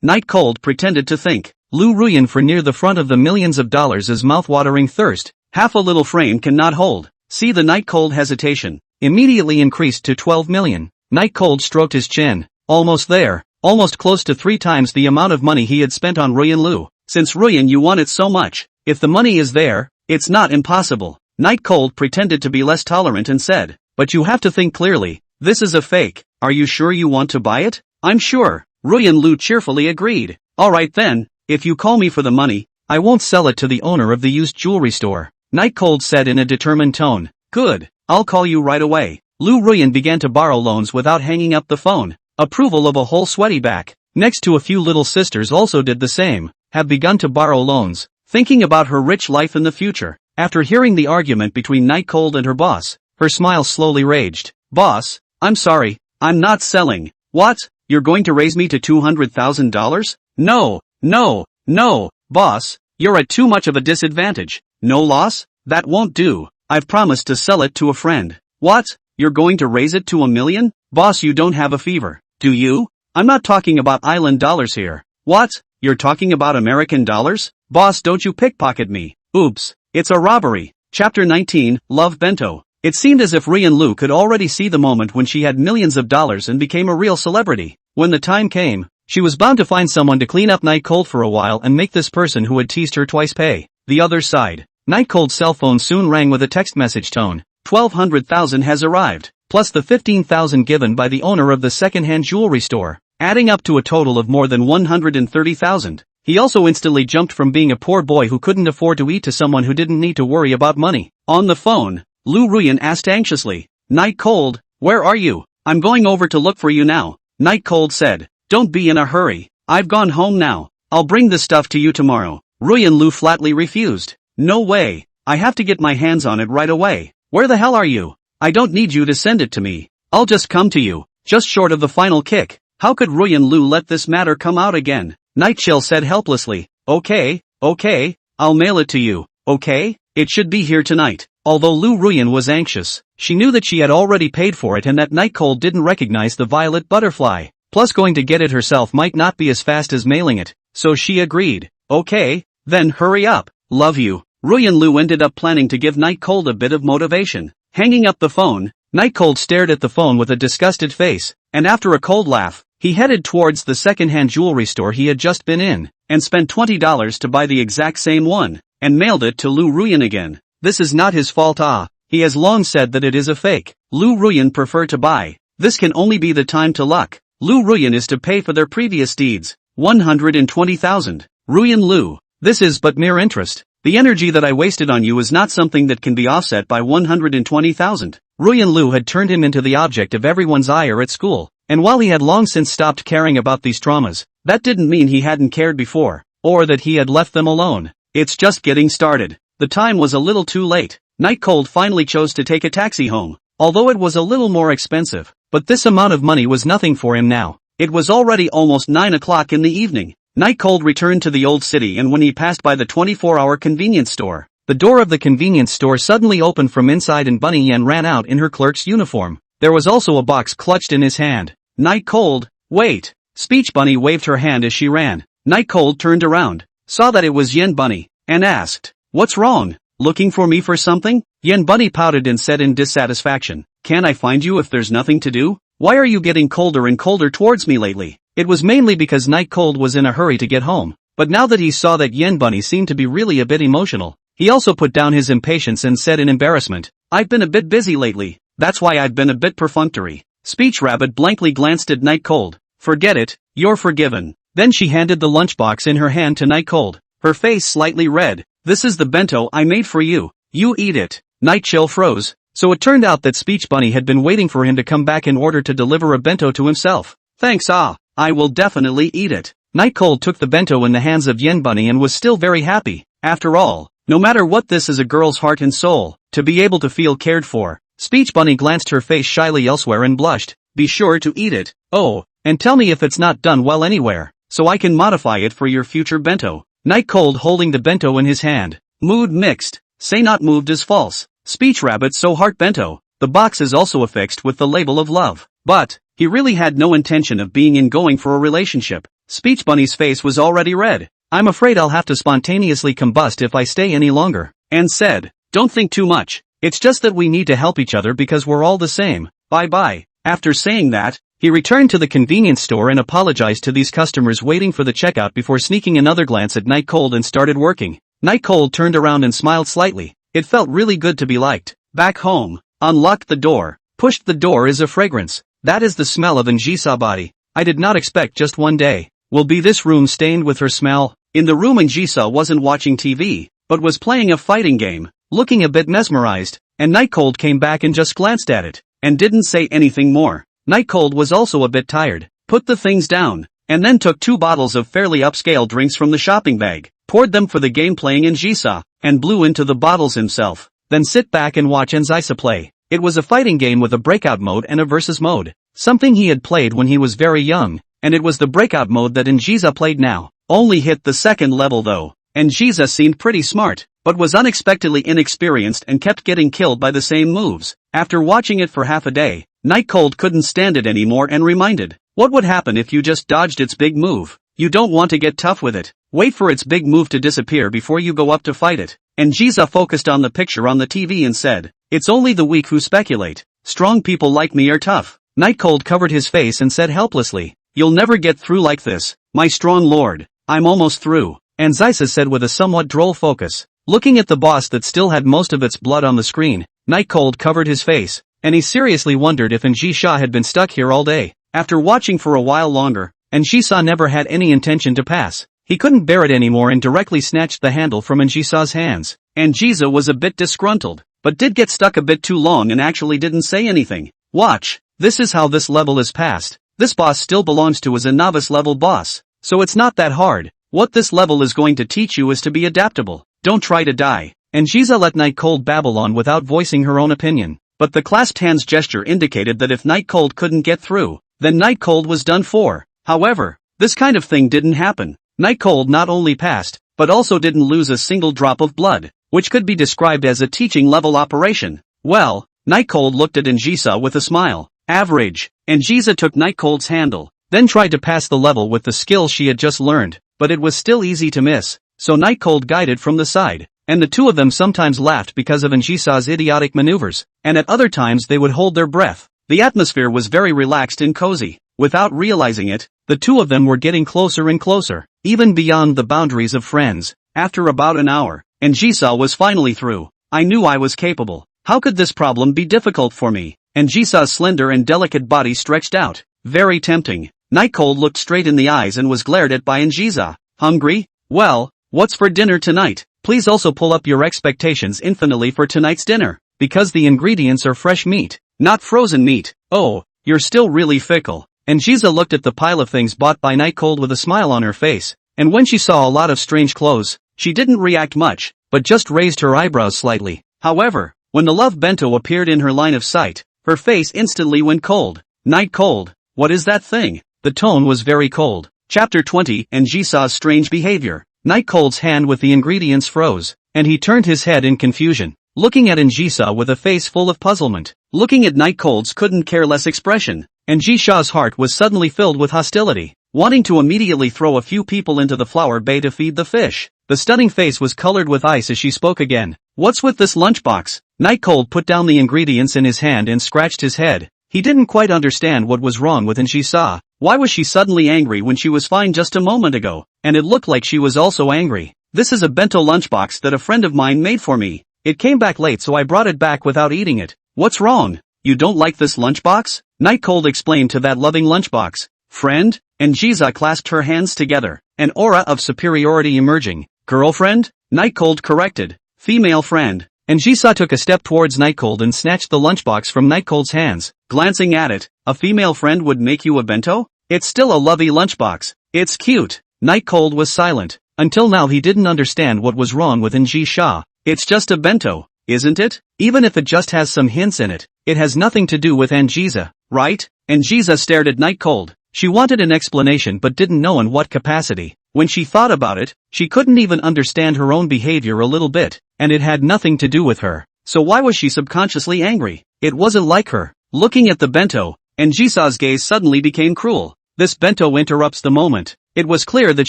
Night Cold pretended to think. Lu Ruyan for near the front of the millions of dollars is mouth-watering thirst. Half a little frame cannot hold. See the Night Cold hesitation. Immediately increased to 12 million. Night Cold stroked his chin. Almost there. Almost close to 3 times the amount of money he had spent on Ruyan Lu. Since Ruyan you want it so much, if the money is there, it's not impossible. Night Cold pretended to be less tolerant and said, but you have to think clearly. This is a fake. Are you sure you want to buy it? I'm sure. Ruyan Lu cheerfully agreed. Alright then, if you call me for the money, I won't sell it to the owner of the used jewelry store. Night Cold said in a determined tone. Good, I'll call you right away. Lu Ruyan began to borrow loans without hanging up the phone. Approval of a whole sweaty back. Next to a few little sisters also did the same, have begun to borrow loans, thinking about her rich life in the future. After hearing the argument between Night Cold and her boss, her smile slowly raged. Boss, I'm sorry, I'm not selling. What? You're going to raise me to $200,000? No, boss, you're at too much of a disadvantage. No loss? That won't do. I've promised to sell it to a friend. What? You're going to raise it to $1 million? Boss, you don't have a fever, do you? I'm not talking about island dollars here. What? You're talking about American dollars? Boss, don't you pickpocket me. Oops, it's a robbery. Chapter 19, Love Bento. It seemed as if Ruyan Lu could already see the moment when she had millions of dollars and became a real celebrity. When the time came, she was bound to find someone to clean up Night Cold for a while and make this person who had teased her twice pay. The other side. Night Cold's cell phone soon rang with a text message tone. 1,200,000 has arrived, plus the 15,000 given by the owner of the second-hand jewelry store, adding up to a total of more than 130,000. He also instantly jumped from being a poor boy who couldn't afford to eat to someone who didn't need to worry about money. On the phone, Lu Ruyan asked anxiously, Night Cold, where are you? I'm going over to look for you now. Night Cold said, don't be in a hurry. I've gone home now. I'll bring the stuff to you tomorrow. Ruyan Lu flatly refused. No way. I have to get my hands on it right away. Where the hell are you? I don't need you to send it to me. I'll just come to you. Just short of the final kick. How could Ruyan Lu let this matter come out again? Night Chill said helplessly. Okay, Okay, I'll mail it to you, okay? It should be here tonight. Although Lu Ruyan was anxious, she knew that she had already paid for it and that Night Cold didn't recognize the violet butterfly. Plus going to get it herself might not be as fast as mailing it, so she agreed. Okay, then hurry up. Love you. Ruyan Lu ended up planning to give Night Cold a bit of motivation. Hanging up the phone, Night Cold stared at the phone with a disgusted face, and after a cold laugh, he headed towards the second-hand jewelry store he had just been in, and spent $20 to buy the exact same one, and mailed it to Lu Ruyan again. This is not his fault. He has long said that it is a fake. Lu Ruyan prefer to buy. This can only be the time to luck. Lu Ruyan is to pay for their previous deeds. 120,000. Ruyan Lu, this is but mere interest. The energy that I wasted on you is not something that can be offset by 120,000. Ruyan Lu had turned him into the object of everyone's ire at school, and while he had long since stopped caring about these traumas, that didn't mean he hadn't cared before, or that he had left them alone. It's just getting started. The time was a little too late. Night Cold finally chose to take a taxi home, although it was a little more expensive, but this amount of money was nothing for him now. It was already almost 9 o'clock in the evening. Night Cold returned to the old city, and when he passed by the 24-hour convenience store, the door of the convenience store suddenly opened from inside and Bunny Yen ran out in her clerk's uniform. There was also a box clutched in his hand. Night Cold, wait! Speech Bunny waved her hand as she ran. Night Cold turned around, saw that it was Yen Bunny, and asked, "What's wrong? Looking for me for something?" Yen Bunny pouted and said in dissatisfaction, "Can't I find you if there's nothing to do? Why are you getting colder and colder towards me lately?" It was mainly because Night Cold was in a hurry to get home, but now that he saw that Yen Bunny seemed to be really a bit emotional, he also put down his impatience and said in embarrassment, "I've been a bit busy lately, that's why I've been a bit perfunctory." Speech Rabbit blankly glanced at Night Cold. "Forget it, you're forgiven." Then she handed the lunchbox in her hand to Night Cold, her face slightly red. "This is the bento I made for you. You eat it." Night Chill froze. So it turned out that Speech Bunny had been waiting for him to come back in order to deliver a bento to himself. "Thanks. I will definitely eat it." Night Cold took the bento in the hands of Yen Bunny and was still very happy. After all, no matter what, this is a girl's heart and soul, to be able to feel cared for. Speech Bunny glanced her face shyly elsewhere and blushed. "Be sure to eat it. Oh, and tell me if it's not done well anywhere, so I can modify it for your future bento." Night Cold holding the bento in his hand. Mood mixed. Say not moved is false. Speech Rabbit so heart bento. The box is also affixed with the label of love. But he really had no intention of being in going for a relationship. Speech Bunny's face was already red. "I'm afraid I'll have to spontaneously combust if I stay any longer," and said, "Don't think too much. It's just that we need to help each other because we're all the same. Bye-bye." After saying that, he returned to the convenience store and apologized to these customers waiting for the checkout before sneaking another glance at Night Cold and started working. Night Cold turned around and smiled slightly. It felt really good to be liked. Back home, unlocked the door, pushed the door is a fragrance. That is the smell of Njisa body. I did not expect just one day will be this room stained with her smell. In the room, Njisa wasn't watching TV, but was playing a fighting game, looking a bit mesmerized, and Night Cold came back and just glanced at it, and didn't say anything more. Night Cold was also a bit tired, put the things down, and then took 2 bottles of fairly upscale drinks from the shopping bag, poured them for the game playing Njisa, and blew into the bottles himself, then sit back and watch Njisa play. It was a fighting game with a breakout mode and a versus mode, something he had played when he was very young, and it was the breakout mode that Njisa played now. Only hit the 2nd level though. Njisa seemed pretty smart, but was unexpectedly inexperienced and kept getting killed by the same moves. After watching it for half a day, Night Cold couldn't stand it anymore and reminded, what would happen if you just dodged its big move? You don't want to get tough with it. Wait for its big move to disappear before you go up to fight it. Njisa focused on the picture on the TV and said, "It's only the weak who speculate. Strong people like me are tough." Night Cold covered his face and said helplessly, "You'll never get through like this, my strong lord." "I'm almost through," Njisa said with a somewhat droll focus. Looking at the boss that still had most of its blood on the screen, Night Cold covered his face, and he seriously wondered if Njisa had been stuck here all day. After watching for a while longer, Njisa never had any intention to pass. He couldn't bear it anymore and directly snatched the handle from Njisa's hands. Njisa was a bit disgruntled, but did get stuck a bit too long and actually didn't say anything. "Watch, this is how this level is passed. This boss still belongs to as a novice level boss, so it's not that hard. What this level is going to teach you is to be adaptable. Don't try to die." Njisa let Night Cold babble on without voicing her own opinion, but the clasped hands gesture indicated that if Night Cold couldn't get through, then Night Cold was done for. However, this kind of thing didn't happen. Night Cold not only passed, but also didn't lose a single drop of blood, which could be described as a teaching-level operation. Well, Night Cold looked at Njisa with a smile. Average. Njisa took Night Cold's handle, then tried to pass the level with the skill she had just learned, but it was still easy to miss, so Night Cold guided from the side, and the two of them sometimes laughed because of Njisa's idiotic maneuvers, and at other times they would hold their breath. The atmosphere was very relaxed and cozy. Without realizing it, the two of them were getting closer and closer, even beyond the boundaries of friends. After about an hour, Njisa was finally through. I knew I was capable. How could this problem be difficult for me? Njisa's slender and delicate body stretched out. Very tempting. Night Cold looked straight in the eyes and was glared at by Njisa. Hungry? Well, what's for dinner tonight? Please also pull up your expectations infinitely for tonight's dinner, because the ingredients are fresh meat, not frozen meat. Oh, you're still really fickle. Njisa looked at the pile of things bought by Night Cold with a smile on her face, and when she saw a lot of strange clothes, she didn't react much, but just raised her eyebrows slightly. However, when the love bento appeared in her line of sight, her face instantly went cold. Night Cold, what is that thing? The tone was very cold. Chapter 20. Njisa's strange behavior. Night Cold's hand with the ingredients froze, and he turned his head in confusion, looking at Njisa with a face full of puzzlement. Looking at Night Cold's couldn't care less expression, Njisa's heart was suddenly filled with hostility, wanting to immediately throw a few people into the flower bay to feed the fish. The stunning face was colored with ice as she spoke again. What's with this lunchbox? Night Cold put down the ingredients in his hand and scratched his head. He didn't quite understand what was wrong with Njisa. Why was she suddenly angry when she was fine just a moment ago? And it looked like she was also angry. This is a bento lunchbox that a friend of mine made for me. It came back late so I brought it back without eating it. What's wrong? You don't like this lunchbox? Night Cold explained to that loving lunchbox. Friend? Njisa clasped her hands together, an aura of superiority emerging. Girlfriend? Night Cold corrected. Female friend. Njisa took a step towards Night Cold and snatched the lunchbox from Night Cold's hands. Glancing at it, a female friend would make you a bento? It's still a lovely lunchbox. It's cute. Night Cold was silent. Until now he didn't understand what was wrong with Njisa. It's just a bento, isn't it? Even if it just has some hints in it, it has nothing to do with Njisa, right? Njisa stared at Night Cold. She wanted an explanation but didn't know in what capacity. When she thought about it, she couldn't even understand her own behavior a little bit, and it had nothing to do with her. So why was she subconsciously angry? It wasn't like her. Looking at the bento, Njisa's gaze suddenly became cruel. This bento interrupts the moment. It was clear that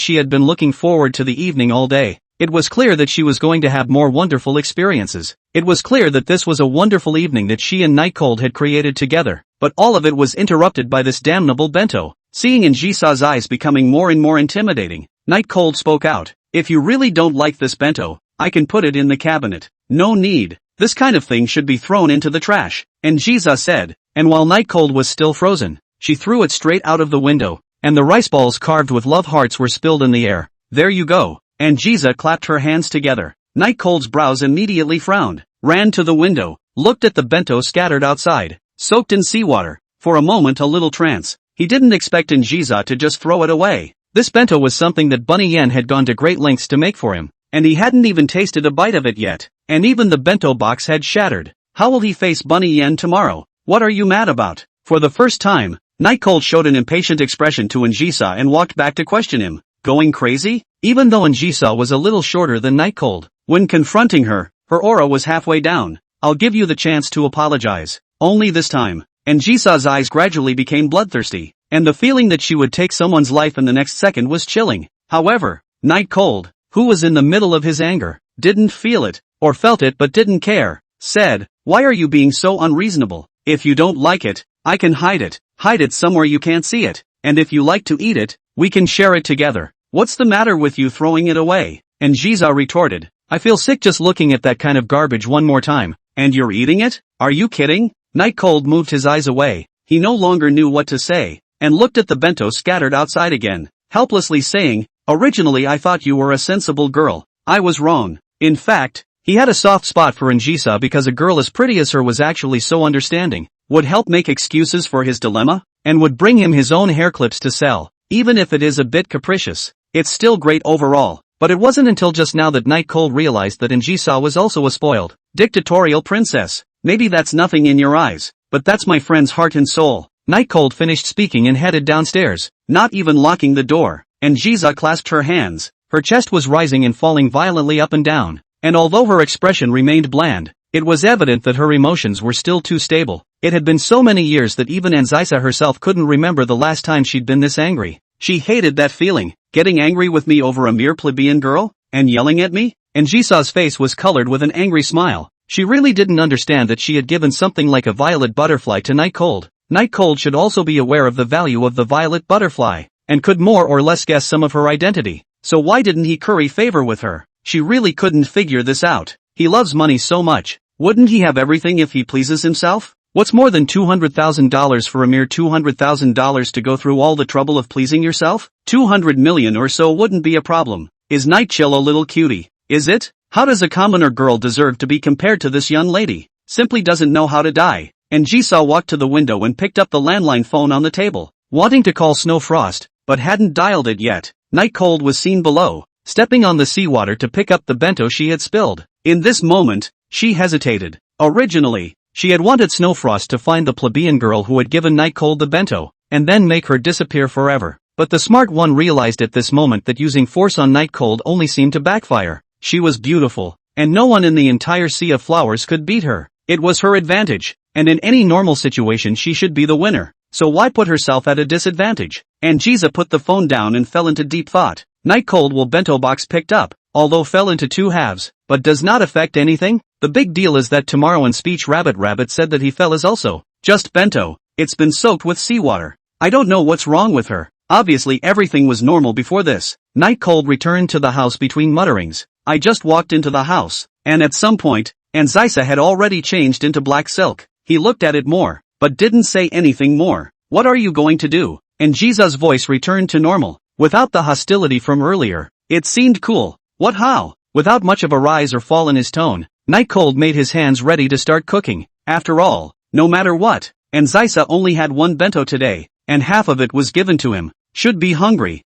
she had been looking forward to the evening all day. It was clear that she was going to have more wonderful experiences. It was clear that this was a wonderful evening that she and Night Cold had created together, but all of it was interrupted by this damnable bento. Seeing Njisa's eyes becoming more and more intimidating, Night Cold spoke out. If you really don't like this bento, I can put it in the cabinet. No need. This kind of thing should be thrown into the trash. Njisa said, and while Night Cold was still frozen, she threw it straight out of the window, and the rice balls carved with love hearts were spilled in the air. There you go. Njisa clapped her hands together. Night Cold's brows immediately frowned, ran to the window, looked at the bento scattered outside, soaked in seawater. For a moment a little trance. He didn't expect Njisa to just throw it away. This bento was something that Bunny Yen had gone to great lengths to make for him, and he hadn't even tasted a bite of it yet, and even the bento box had shattered. How will he face Bunny Yen tomorrow? What are you mad about? For the first time, Night Cold showed an impatient expression to Njisa and walked back to question him. Going crazy? Even though Njisa was a little shorter than Night Cold, when confronting her, her aura was halfway down. I'll give you the chance to apologize. Only this time. Njisa's eyes gradually became bloodthirsty, and the feeling that she would take someone's life in the next second was chilling. However, Night Cold, who was in the middle of his anger, didn't feel it, or felt it but didn't care, said, why are you being so unreasonable? If you don't like it, I can hide it. Hide it somewhere you can't see it, and if you like to eat it, we can share it together. What's the matter with you throwing it away? Njisa retorted, I feel sick just looking at that kind of garbage one more time. And you're eating it? Are you kidding? Night Cold moved his eyes away. He no longer knew what to say, and looked at the bento scattered outside again, helplessly saying, originally I thought you were a sensible girl. I was wrong. In fact, he had a soft spot for Njisa because a girl as pretty as her was actually so understanding, would help make excuses for his dilemma, and would bring him his own hair clips to sell. Even if it is a bit capricious, it's still great overall. But it wasn't until just now that Night Cold realized that Njisa was also a spoiled, dictatorial princess. Maybe that's nothing in your eyes, but that's my friend's heart and soul. Night Cold finished speaking and headed downstairs, not even locking the door. Njisa clasped her hands, Her chest was rising and falling violently up and down, and although her expression remained bland, it was evident that her emotions were still too stable. It had been so many years that even Anzisa herself couldn't remember the last time she'd been this angry. She hated that feeling, getting angry with me over a mere plebeian girl, and yelling at me. And Jisa's face was colored with an angry smile. She really didn't understand that she had given something like a violet butterfly to Night Cold. Night Cold should also be aware of the value of the violet butterfly, and could more or less guess some of her identity. So why didn't he curry favor with her? She really couldn't figure this out. He loves money so much. Wouldn't he have everything if he pleases himself? What's more than $200,000 for a mere $200,000 to go through all the trouble of pleasing yourself? 200 million or so wouldn't be a problem. Is Night Chill a little cutie? Is it? How does a commoner girl deserve to be compared to this young lady? Simply doesn't know how to die. And Jisa walked to the window and picked up the landline phone on the table, wanting to call Snow Frost, but hadn't dialed it yet. Night Cold was seen below, stepping on the seawater to pick up the bento she had spilled. In this moment, she hesitated. Originally, she had wanted Snowfrost to find the plebeian girl who had given Night Cold the bento, and then make her disappear forever. But the smart one realized at this moment that using force on Night Cold only seemed to backfire. She was beautiful, and no one in the entire sea of flowers could beat her. It was her advantage, and in any normal situation she should be the winner. So why put herself at a disadvantage? And Jiza put the phone down and fell into deep thought. Night Cold will bento box picked up, although fell into two halves, but does not affect anything? The big deal is that tomorrow in speech Rabbit said that he fell as also just bento. It's been soaked with seawater. I don't know what's wrong with her. Obviously everything was normal before this. Night Cold returned to the house between mutterings. I just walked into the house, and at some point, Anzisa had already changed into black silk. He looked at it more, but didn't say anything more. What are you going to do? And Jiza's voice returned to normal, without the hostility from earlier. It seemed cool. What how? Without much of a rise or fall in his tone, Night Cold made his hands ready to start cooking. After all, no matter what, Anzisa only had one bento today, and half of it was given to him. Should be hungry.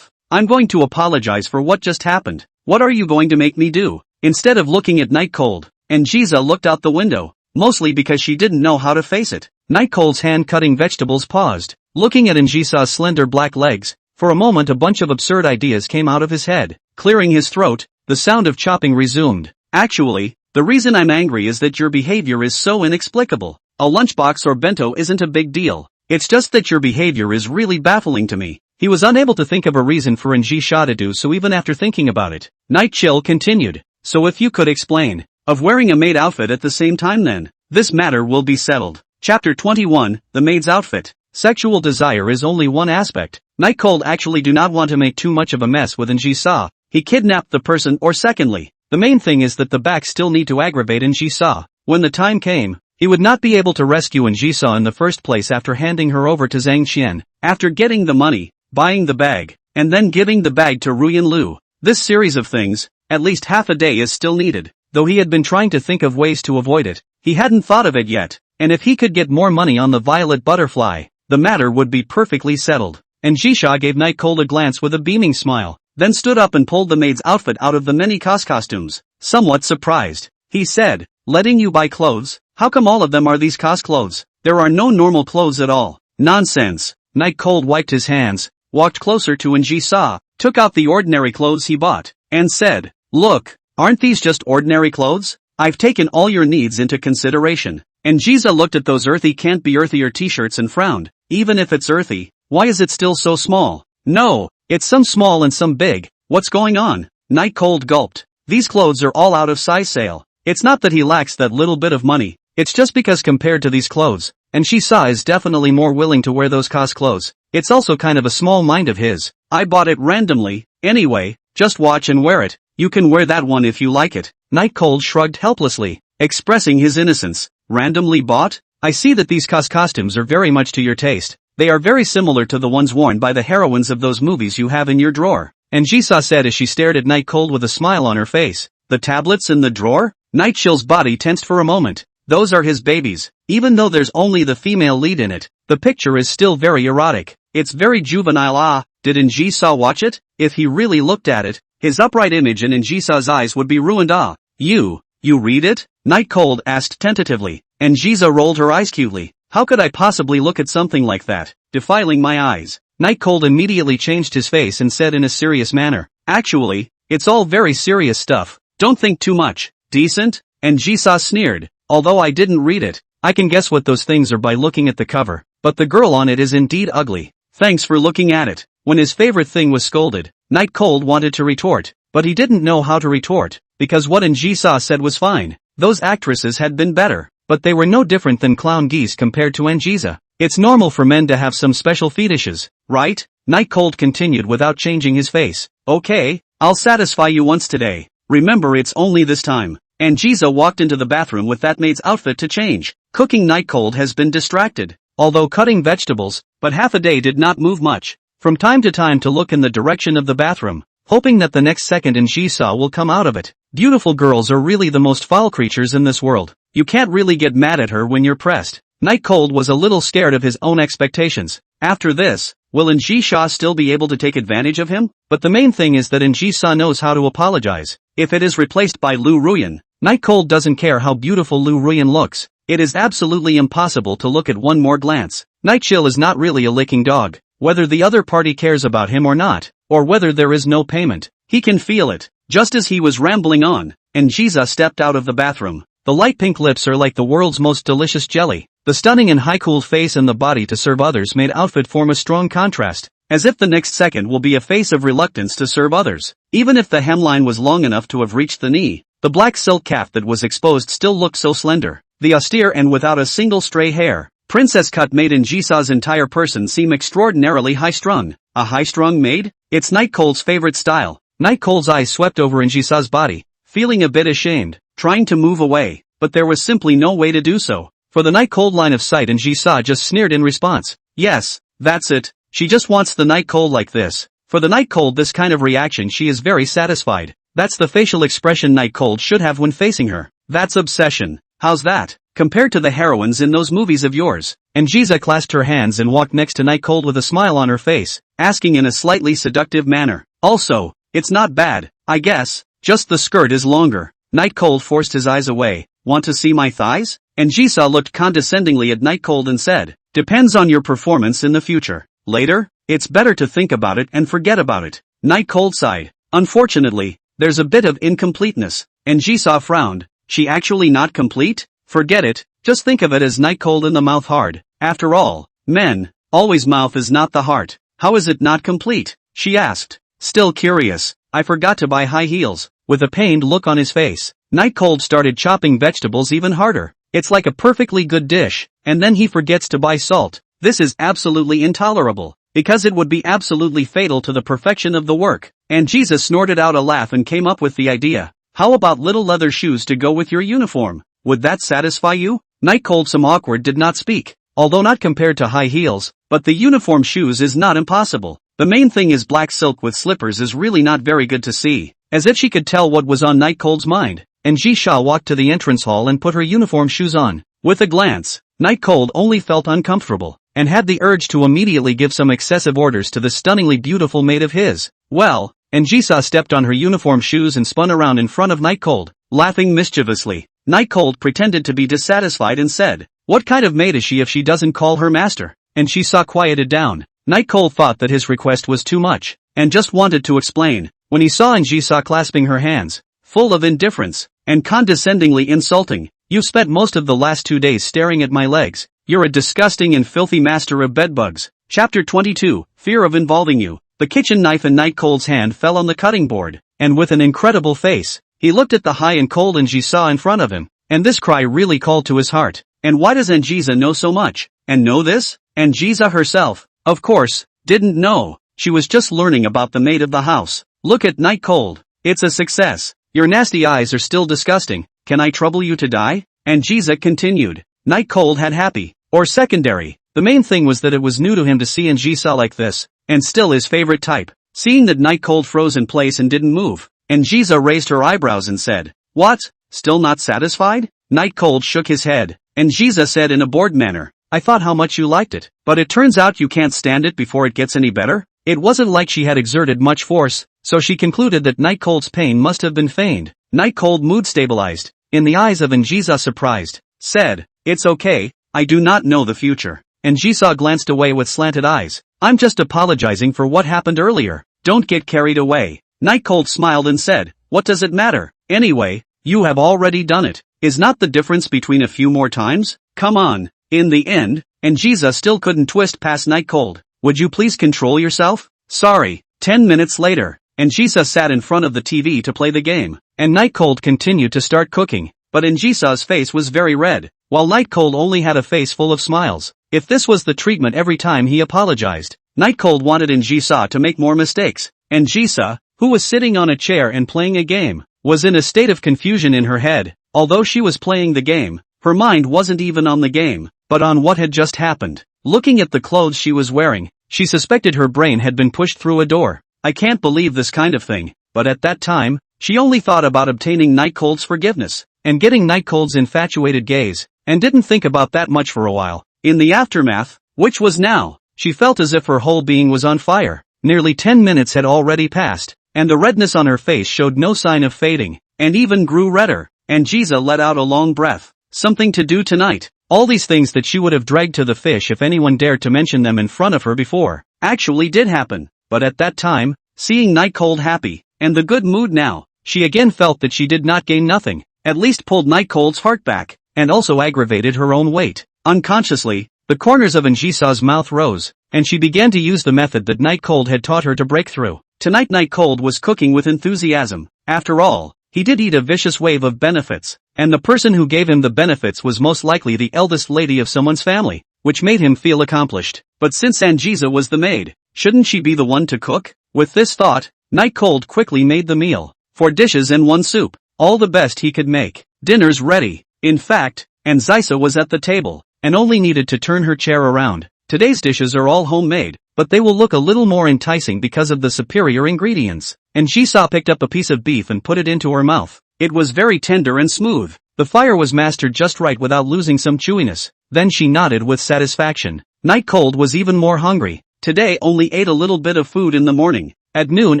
I'm going to apologize for what just happened. What are you going to make me do? Instead of looking at Night Cold, and Jiza looked out the window, mostly because she didn't know how to face it. Night Cold's hand cutting vegetables paused, looking at Anjisa's slender black legs. For a moment a bunch of absurd ideas came out of his head. Clearing his throat, the sound of chopping resumed. Actually, the reason I'm angry is that your behavior is so inexplicable. A lunchbox or bento isn't a big deal. It's just that your behavior is really baffling to me. He was unable to think of a reason for Anjisha to do so even after thinking about it. Night Chill continued. So if you could explain, of wearing a maid outfit at the same time then, this matter will be settled. Chapter 21, The Maid's Outfit. Sexual desire is only one aspect. Night Cold actually do not want to make too much of a mess with Anjisa. He kidnapped the person or secondly, the main thing is that the back still need to aggravate Anjisa. When the time came, he would not be able to rescue Anjisa in the first place after handing her over to Zhang Qian, after getting the money, buying the bag, and then giving the bag to Ruyan Lu. This series of things, at least half a day is still needed, though he had been trying to think of ways to avoid it. He hadn't thought of it yet, and if he could get more money on the violet butterfly, the matter would be perfectly settled. And Jisha gave Night Cold a glance with a beaming smile, then stood up and pulled the maid's outfit out of the many costumes. Somewhat surprised, he said, letting you buy clothes? How come all of them are these clothes? There are no normal clothes at all. Nonsense. Night Cold wiped his hands, walked closer to Anjisa, took out the ordinary clothes he bought, and said, look, aren't these just ordinary clothes? I've taken all your needs into consideration. And Jiza looked at those earthy can't be earthier t-shirts and frowned. Even if it's earthy, why is it still so small? No, it's some small and some big. What's going on? Night Cold gulped. These clothes are all out of size sale. It's not that he lacks that little bit of money. It's just because compared to these clothes, and Shisa is definitely more willing to wear those clothes. It's also kind of a small mind of his. I bought it randomly. Anyway, just watch and wear it. You can wear that one if you like it. Night Cold shrugged helplessly, expressing his innocence. Randomly bought? I see that these costumes are very much to your taste. They are very similar to the ones worn by the heroines of those movies you have in your drawer. And Jisa said as she stared at Night Cold with a smile on her face. The tablets in the drawer? Night Chill's body tensed for a moment. Those are his babies. Even though there's only the female lead in it, the picture is still very erotic. It's very juvenile. Did Njisa watch it? If he really looked at it, his upright image in Njisa's eyes would be ruined. You read it? Night Cold asked tentatively, and Jiza rolled her eyes cutely. How could I possibly look at something like that, defiling my eyes? Night Cold immediately changed his face and said in a serious manner, Actually, it's all very serious stuff. Don't think too much. Decent? And Jisa sneered. Although I didn't read it, I can guess what those things are by looking at the cover. But the girl on it is indeed ugly. Thanks for looking at it. When his favorite thing was scolded, Night Cold wanted to retort, but he didn't know how to retort, because what Jisa said was fine. Those actresses had been better, but they were no different than clown geese compared to Njisa. It's normal for men to have some special fetishes, right? Night Cold continued without changing his face. Okay, I'll satisfy you once today. Remember, it's only this time. Njisa walked into the bathroom with that maid's outfit to change. Cooking Night Cold has been distracted, although cutting vegetables, but half a day did not move much. From time to time to look in the direction of the bathroom, hoping that the next second Njisa will come out of it. Beautiful girls are really the most foul creatures in this world. You can't really get mad at her when you're pressed. Night Cold was a little scared of his own expectations. After this, will Njisa still be able to take advantage of him? But the main thing is that Njisa knows how to apologize. If it is replaced by Lu Ruyan, Night Cold doesn't care how beautiful Lu Ruyan looks. It is absolutely impossible to look at one more glance. Night Chill is not really a licking dog. Whether the other party cares about him or not, or whether there is no payment, he can feel it. Just as he was rambling on, Njisa stepped out of the bathroom. The light pink lips are like the world's most delicious jelly. The stunning and high-cooled face and the body to serve others made outfit form a strong contrast, as if the next second will be a face of reluctance to serve others. Even if the hemline was long enough to have reached the knee, the black silk calf that was exposed still looked so slender. The austere and without a single stray hair, princess cut made Njisa's entire person seem extraordinarily high-strung. A high-strung maid? It's Night Cold's favorite style. Night Cold's eyes swept over Njisa's body, feeling a bit ashamed, trying to move away, but there was simply no way to do so. For the Night Cold line of sight, Njisa just sneered in response. Yes, that's it. She just wants the Night Cold like this. For the Night Cold, this kind of reaction, she is very satisfied. That's the facial expression Night Cold should have when facing her. That's obsession. How's that? Compared to the heroines in those movies of yours. Njisa clasped her hands and walked next to Night Cold with a smile on her face, asking in a slightly seductive manner. Also, it's not bad, I guess, just the skirt is longer. Night Cold forced his eyes away. Want to see my thighs? Njisa looked condescendingly at Night Cold and said, depends on your performance in the future. Later, it's better to think about it and forget about it. Night Cold sighed. Unfortunately, there's a bit of incompleteness. Njisa frowned. She actually not complete? Forget it, just think of it as Night Cold in the mouth hard. After all, men, always mouth is not the heart. How is it not complete? She asked. Still curious, I forgot to buy high heels. With a pained look on his face, Night Cold started chopping vegetables even harder. It's like a perfectly good dish, and then he forgets to buy salt. This is absolutely intolerable, because it would be absolutely fatal to the perfection of the work. Njisa snorted out a laugh and came up with the idea. How about little leather shoes to go with your uniform? Would that satisfy you? Night Cold some awkward did not speak, although not compared to high heels, but the uniform shoes is not impossible. The main thing is black silk with slippers is really not very good to see. As if she could tell what was on Night Cold's mind, Njisa walked to the entrance hall and put her uniform shoes on. With a glance, Night Cold only felt uncomfortable, and had the urge to immediately give some excessive orders to the stunningly beautiful maid of his. Well, Njisa stepped on her uniform shoes and spun around in front of Night Cold, laughing mischievously. Night Cold pretended to be dissatisfied and said, what kind of maid is she if she doesn't call her master? Njisa quieted down. Night Cold thought that his request was too much, and just wanted to explain. When he saw Njisa clasping her hands, full of indifference, and condescendingly insulting, you've spent most of the last 2 days staring at my legs. You're a disgusting and filthy master of bedbugs. Chapter 22, Fear of Involving You. The kitchen knife in Night Cold's hand fell on the cutting board, and with an incredible face, he looked at the high and cold Njisa in front of him, and this cry really called to his heart. And why does Njisa know so much? And know this? Njisa herself, of course, didn't know. She was just learning about the maid of the house. Look at Night Cold. It's a success. Your nasty eyes are still disgusting. Can I trouble you to die? Njisa continued. Night Cold had happy, or secondary. The main thing was that it was new to him to see Njisa like this, and still his favorite type. Seeing that Night Cold froze in place and didn't move, Njisa raised her eyebrows and said, what? Still not satisfied? Night Cold shook his head. Njisa said in a bored manner, I thought how much you liked it, but it turns out you can't stand it before it gets any better? It wasn't like she had exerted much force, so she concluded that Night Cold's pain must have been feigned. Night Cold mood stabilized. In the eyes of Njisa surprised, said, it's okay, I do not know the future. Njisa glanced away with slanted eyes. I'm just apologizing for what happened earlier. Don't get carried away. Night Cold smiled and said, "What does it matter? Anyway, you have already done it. Is not the difference between a few more times? Come on." In the end, Anjisa still couldn't twist past Night Cold. "Would you please control yourself?" "Sorry." 10 minutes later, Anjisa sat in front of the TV to play the game, and Night Cold continued to start cooking, but Anjisa's face was very red, while Night Cold only had a face full of smiles. If this was the treatment every time he apologized, Night Cold wanted Anjisa to make more mistakes. Anjisa, who was sitting on a chair and playing a game, was in a state of confusion in her head. Although she was playing the game, her mind wasn't even on the game, but on what had just happened. Looking at the clothes she was wearing, she suspected her brain had been pushed through a door. "I can't believe this kind of thing," but at that time, she only thought about obtaining Night Cold's forgiveness, and getting Night Cold's infatuated gaze, and didn't think about that much for a while. In the aftermath, which was now, she felt as if her whole being was on fire. Nearly 10 minutes had already passed, and the redness on her face showed no sign of fading, and even grew redder. Anjisa let out a long breath. Something to do tonight. All these things that she would have dragged to the fish if anyone dared to mention them in front of her before, actually did happen. But at that time, seeing Night Cold happy, and the good mood now, she again felt that she did not gain nothing, at least pulled Night Cold's heart back, and also aggravated her own weight. Unconsciously, the corners of Anjisa's mouth rose, and she began to use the method that Night Cold had taught her to break through. Tonight Night Cold was cooking with enthusiasm. After all, he did eat a vicious wave of benefits, and the person who gave him the benefits was most likely the eldest lady of someone's family, which made him feel accomplished. But since Anjisa was the maid, shouldn't she be the one to cook? With this thought, Night Cold quickly made the meal. 4 dishes and 1 soup, all the best he could make. Dinner's ready. In fact, Anjisa was at the table, and only needed to turn her chair around. Today's dishes are all homemade, but they will look a little more enticing because of the superior ingredients. Anjisa picked up a piece of beef and put it into her mouth. It was very tender and smooth. The fire was mastered just right without losing some chewiness. Then she nodded with satisfaction. Night Cold was even more hungry. Today only ate a little bit of food in the morning. At noon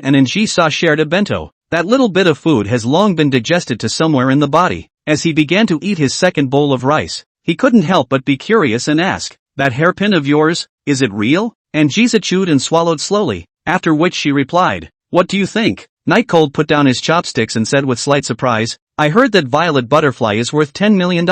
Anjisa shared a bento. That little bit of food has long been digested to somewhere in the body. As he began to eat his second bowl of rice, he couldn't help but be curious and ask, "That hairpin of yours, is it real?" Anjisa chewed and swallowed slowly, after which she replied, "What do you think?" Night Cold put down his chopsticks and said with slight surprise, "I heard that Violet Butterfly is worth $10 million.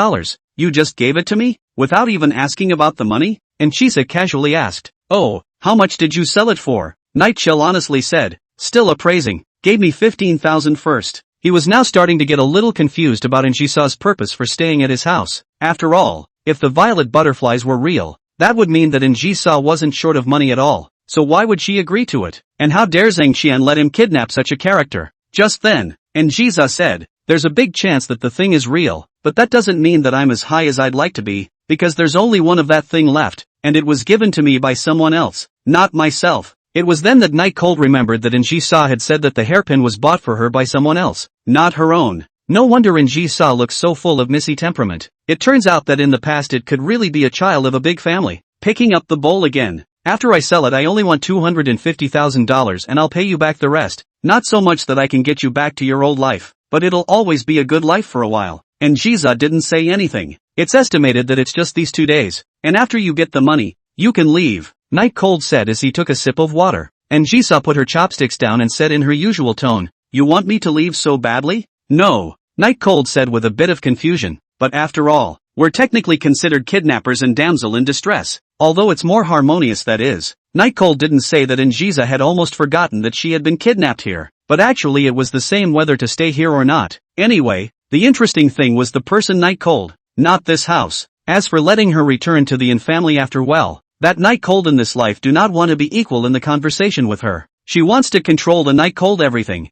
You just gave it to me? Without even asking about the money?" Anjisa casually asked, "Oh, how much did you sell it for?" Night Chill honestly said, still appraising, "Gave me 15,000 first." He was now starting to get a little confused about Anjisa's purpose for staying at his house. After all, if the Violet Butterflies were real, that would mean that Anjisa wasn't short of money at all. So why would she agree to it? And how dare Zhang Qian let him kidnap such a character? Just then, Anjisa said, "There's a big chance that the thing is real, but that doesn't mean that I'm as high as I'd like to be, because there's only one of that thing left, and it was given to me by someone else, not myself." It was then that Night Cold remembered that Anjisa had said that the hairpin was bought for her by someone else, not her own. No wonder Anjisa looks so full of missy temperament. It turns out that in the past it could really be a child of a big family. Picking up the bowl again. "After I sell it I only want $250,000 and I'll pay you back the rest. Not so much that I can get you back to your old life, but it'll always be a good life for a while." Anjisa didn't say anything. "It's estimated that it's just these 2 days, and after you get the money, you can leave," Night Cold said as he took a sip of water. Anjisa put her chopsticks down and said in her usual tone, "You want me to leave so badly?" "No," Night Cold said with a bit of confusion, "but after all, we're technically considered kidnappers and damsel in distress, although it's more harmonious that is." Night Cold didn't say that Anjisa had almost forgotten that she had been kidnapped here, but actually it was the same whether to stay here or not. Anyway, the interesting thing was the person Night Cold, not this house. As for letting her return to the Yin family after, well, that Night Cold in this life do not want to be equal in the conversation with her. She wants to control the Night Cold everything.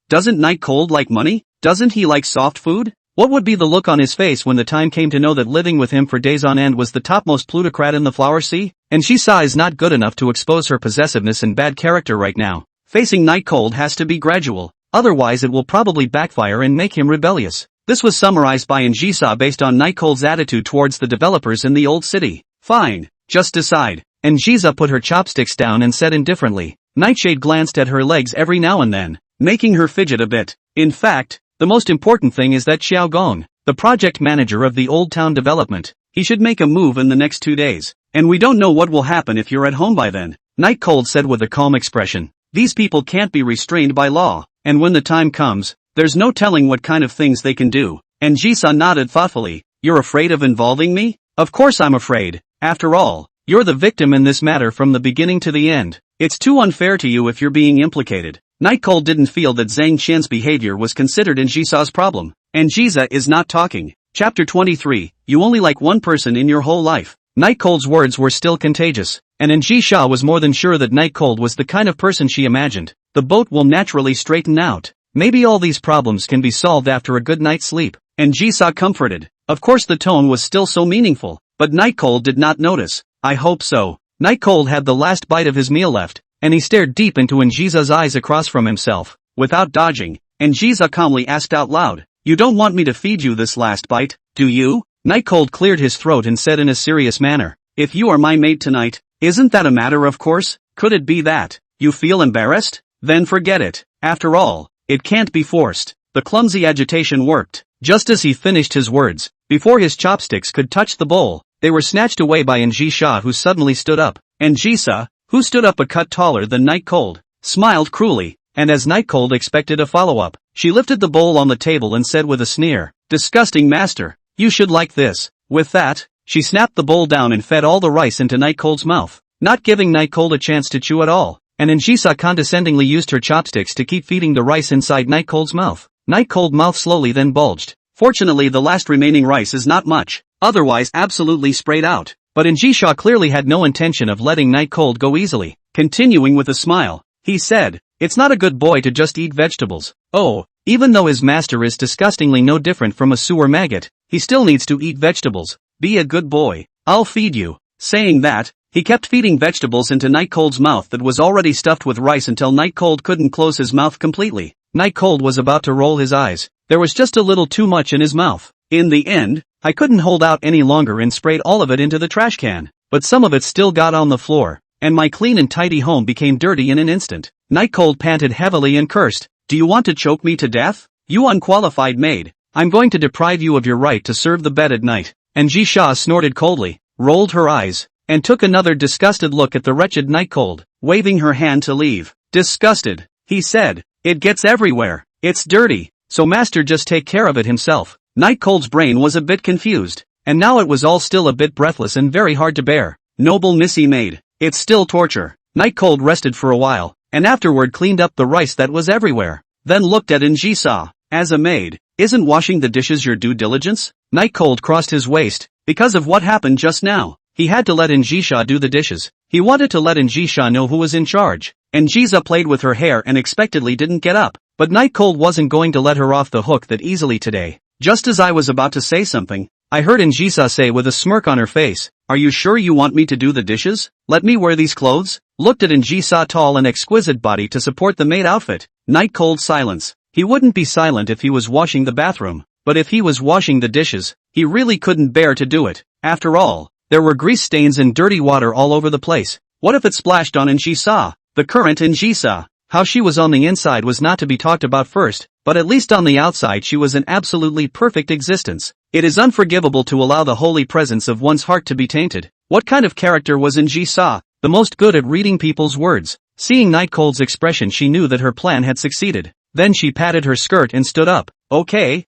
Doesn't Night Cold like money? Doesn't he like soft food? What would be the look on his face when the time came to know that living with him for days on end was the topmost plutocrat in the flower sea? Anjisa is not good enough to expose her possessiveness and bad character right now. Facing Night Cold has to be gradual, otherwise it will probably backfire and make him rebellious. This was summarized by Anjisa based on Night Cold's attitude towards the developers in the old city. "Fine. Just decide." Anjisa put her chopsticks down and said indifferently. Nightshade glanced at her legs every now and then, making her fidget a bit. In fact, the most important thing is that Xiao Gong, the project manager of the Old Town development, he should make a move in the next 2 days. And we don't know what will happen if you're at home by then, Night Cold said with a calm expression. These people can't be restrained by law, and when the time comes, there's no telling what kind of things they can do. And Jisa nodded thoughtfully. You're afraid of involving me? Of course I'm afraid. After all, you're the victim in this matter from the beginning to the end. It's too unfair to you if you're being implicated. Night Cold didn't feel that Zhang Qian's behavior was considered in Jisa's problem. And Jisa is not talking. Chapter 23, you only like one person in your whole life. Night Cold's words were still contagious, and Jisha was more than sure that Night Cold was the kind of person she imagined. The boat will naturally straighten out. Maybe all these problems can be solved after a good night's sleep. And Jisa comforted. Of course the tone was still so meaningful, but Night Cold did not notice. I hope so. Night Cold had the last bite of his meal left, and he stared deep into Jisa's eyes across from himself. Without dodging, and Jisa calmly asked out loud, you don't want me to feed you this last bite, do you? Night Cold cleared his throat and said in a serious manner, if you are my mate tonight, isn't that a matter of course? Could it be that you feel embarrassed? Then forget it. After all, it can't be forced. The clumsy agitation worked. Just as he finished his words, before his chopsticks could touch the bowl, they were snatched away by Jisha, who suddenly stood up. And Jisa, who stood up a cut taller than Night Cold, smiled cruelly, and as Night Cold expected a follow-up, she lifted the bowl on the table and said with a sneer, disgusting master, you should like this. With that, she snapped the bowl down and fed all the rice into Night Cold's mouth, not giving Night Cold a chance to chew at all, and Jisa condescendingly used her chopsticks to keep feeding the rice inside Night Cold's mouth. Night Cold mouth slowly then bulged. Fortunately the last remaining rice is not much, otherwise absolutely sprayed out. But Jisha clearly had no intention of letting Night Cold go easily. Continuing with a smile, he said, it's not a good boy to just eat vegetables. Oh, even though his master is disgustingly no different from a sewer maggot, he still needs to eat vegetables. Be a good boy. I'll feed you. Saying that, he kept feeding vegetables into Night Cold's mouth that was already stuffed with rice until Night Cold couldn't close his mouth completely. Night Cold was about to roll his eyes. There was just a little too much in his mouth. In the end, I couldn't hold out any longer and sprayed all of it into the trash can. But some of it still got on the floor, and my clean and tidy home became dirty in an instant. Night Cold panted heavily and cursed. Do you want to choke me to death? You unqualified maid. I'm going to deprive you of your right to serve the bed at night. And Jisha snorted coldly, rolled her eyes, and took another disgusted look at the wretched Night Cold, waving her hand to leave. Disgusted, he said. It gets everywhere. It's dirty, so master just take care of it himself. Night Cold's brain was a bit confused, and now it was all still a bit breathless and very hard to bear. Noble Missy maid, it's still torture. Night Cold rested for a while, and afterward cleaned up the rice that was everywhere. Then looked at Jisa. As a maid, isn't washing the dishes your due diligence? Night Cold crossed his waist. Because of what happened just now, he had to let Jisha do the dishes. He wanted to let Jisha know who was in charge. And Jisa played with her hair and expectedly didn't get up. But Night Cold wasn't going to let her off the hook that easily today. Just as I was about to say something, I heard Jisa say with a smirk on her face, are you sure you want me to do the dishes? Let me wear these clothes? Looked at Jisa's tall and exquisite body to support the maid outfit. Night Cold silence. He wouldn't be silent if he was washing the bathroom, but if he was washing the dishes, he really couldn't bear to do it. After all, there were grease stains and dirty water all over the place. What if it splashed on Jisa? The current in Jisa, how she was on the inside was not to be talked about first, but at least on the outside she was an absolutely perfect existence. It is unforgivable to allow the holy presence of one's heart to be tainted. What kind of character was Jisa? The most good at reading people's words. Seeing Night Cold's expression she knew that her plan had succeeded. Then she patted her skirt and stood up. Okay,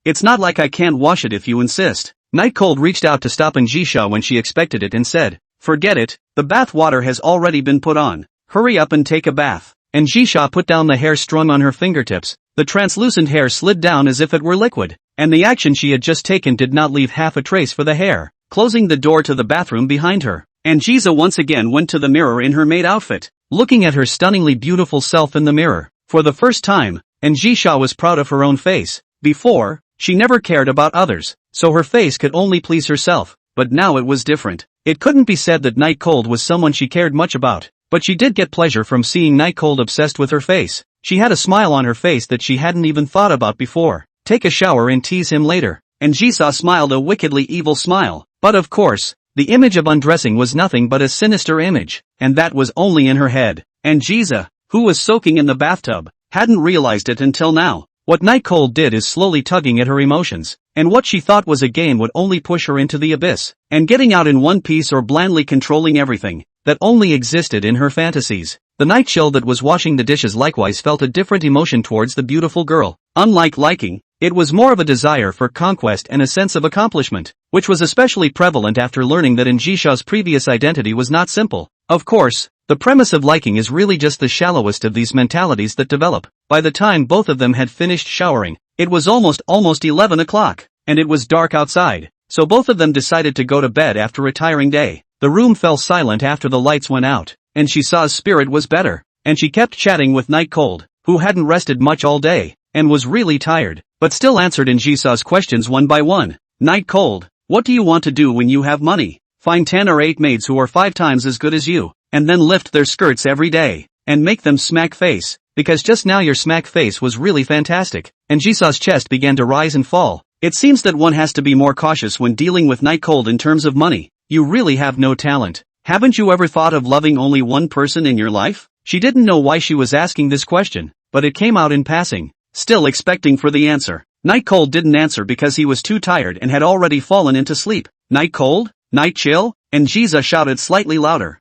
it's not like I can't wash it if you insist. Night Cold reached out to stop Jisha when she expected it and said, forget it, the bath water has already been put on. Hurry up and take a bath. And Jisha put down the hair strung on her fingertips. The translucent hair slid down as if it were liquid, and the action she had just taken did not leave half a trace for the hair. Closing the door to the bathroom behind her, and Jisa once again went to the mirror in her maid outfit, looking at her stunningly beautiful self in the mirror. For the first time, and Jisha was proud of her own face. Before, she never cared about others, so her face could only please herself, but now it was different. It couldn't be said that Night Cold was someone she cared much about, but she did get pleasure from seeing Night Cold obsessed with her face. She had a smile on her face that she hadn't even thought about before. Take a shower and tease him later. And Jisa smiled a wickedly evil smile. But of course, the image of undressing was nothing but a sinister image, and that was only in her head. And Jisa, who was soaking in the bathtub, hadn't realized it until now. What Night Cold did is slowly tugging at her emotions, and what she thought was a game would only push her into the abyss, and getting out in one piece or blandly controlling everything that only existed in her fantasies. The night chill that was washing the dishes likewise felt a different emotion towards the beautiful girl. Unlike liking, it was more of a desire for conquest and a sense of accomplishment, which was especially prevalent after learning that Jisha's previous identity was not simple. Of course, the premise of liking is really just the shallowest of these mentalities that develop. By the time both of them had finished showering, it was almost 11 o'clock, and it was dark outside, so both of them decided to go to bed after a tiring day. The room fell silent after the lights went out, and Shisa's spirit was better, and she kept chatting with Night Cold, who hadn't rested much all day, and was really tired, but still answered Jisa's questions one by one. Night Cold, what do you want to do when you have money? Find 10 or 8 maids who are 5 times as good as you, and then lift their skirts every day, and make them smack face, because just now your smack face was really fantastic. And Jisa's chest began to rise and fall. It seems that one has to be more cautious when dealing with Night Cold in terms of money. You really have no talent. Haven't you ever thought of loving only one person in your life? She didn't know why she was asking this question, but it came out in passing, still expecting for the answer. Night Cold didn't answer because he was too tired and had already fallen into sleep. Night Cold? Night Chill? And Jisa shouted slightly louder.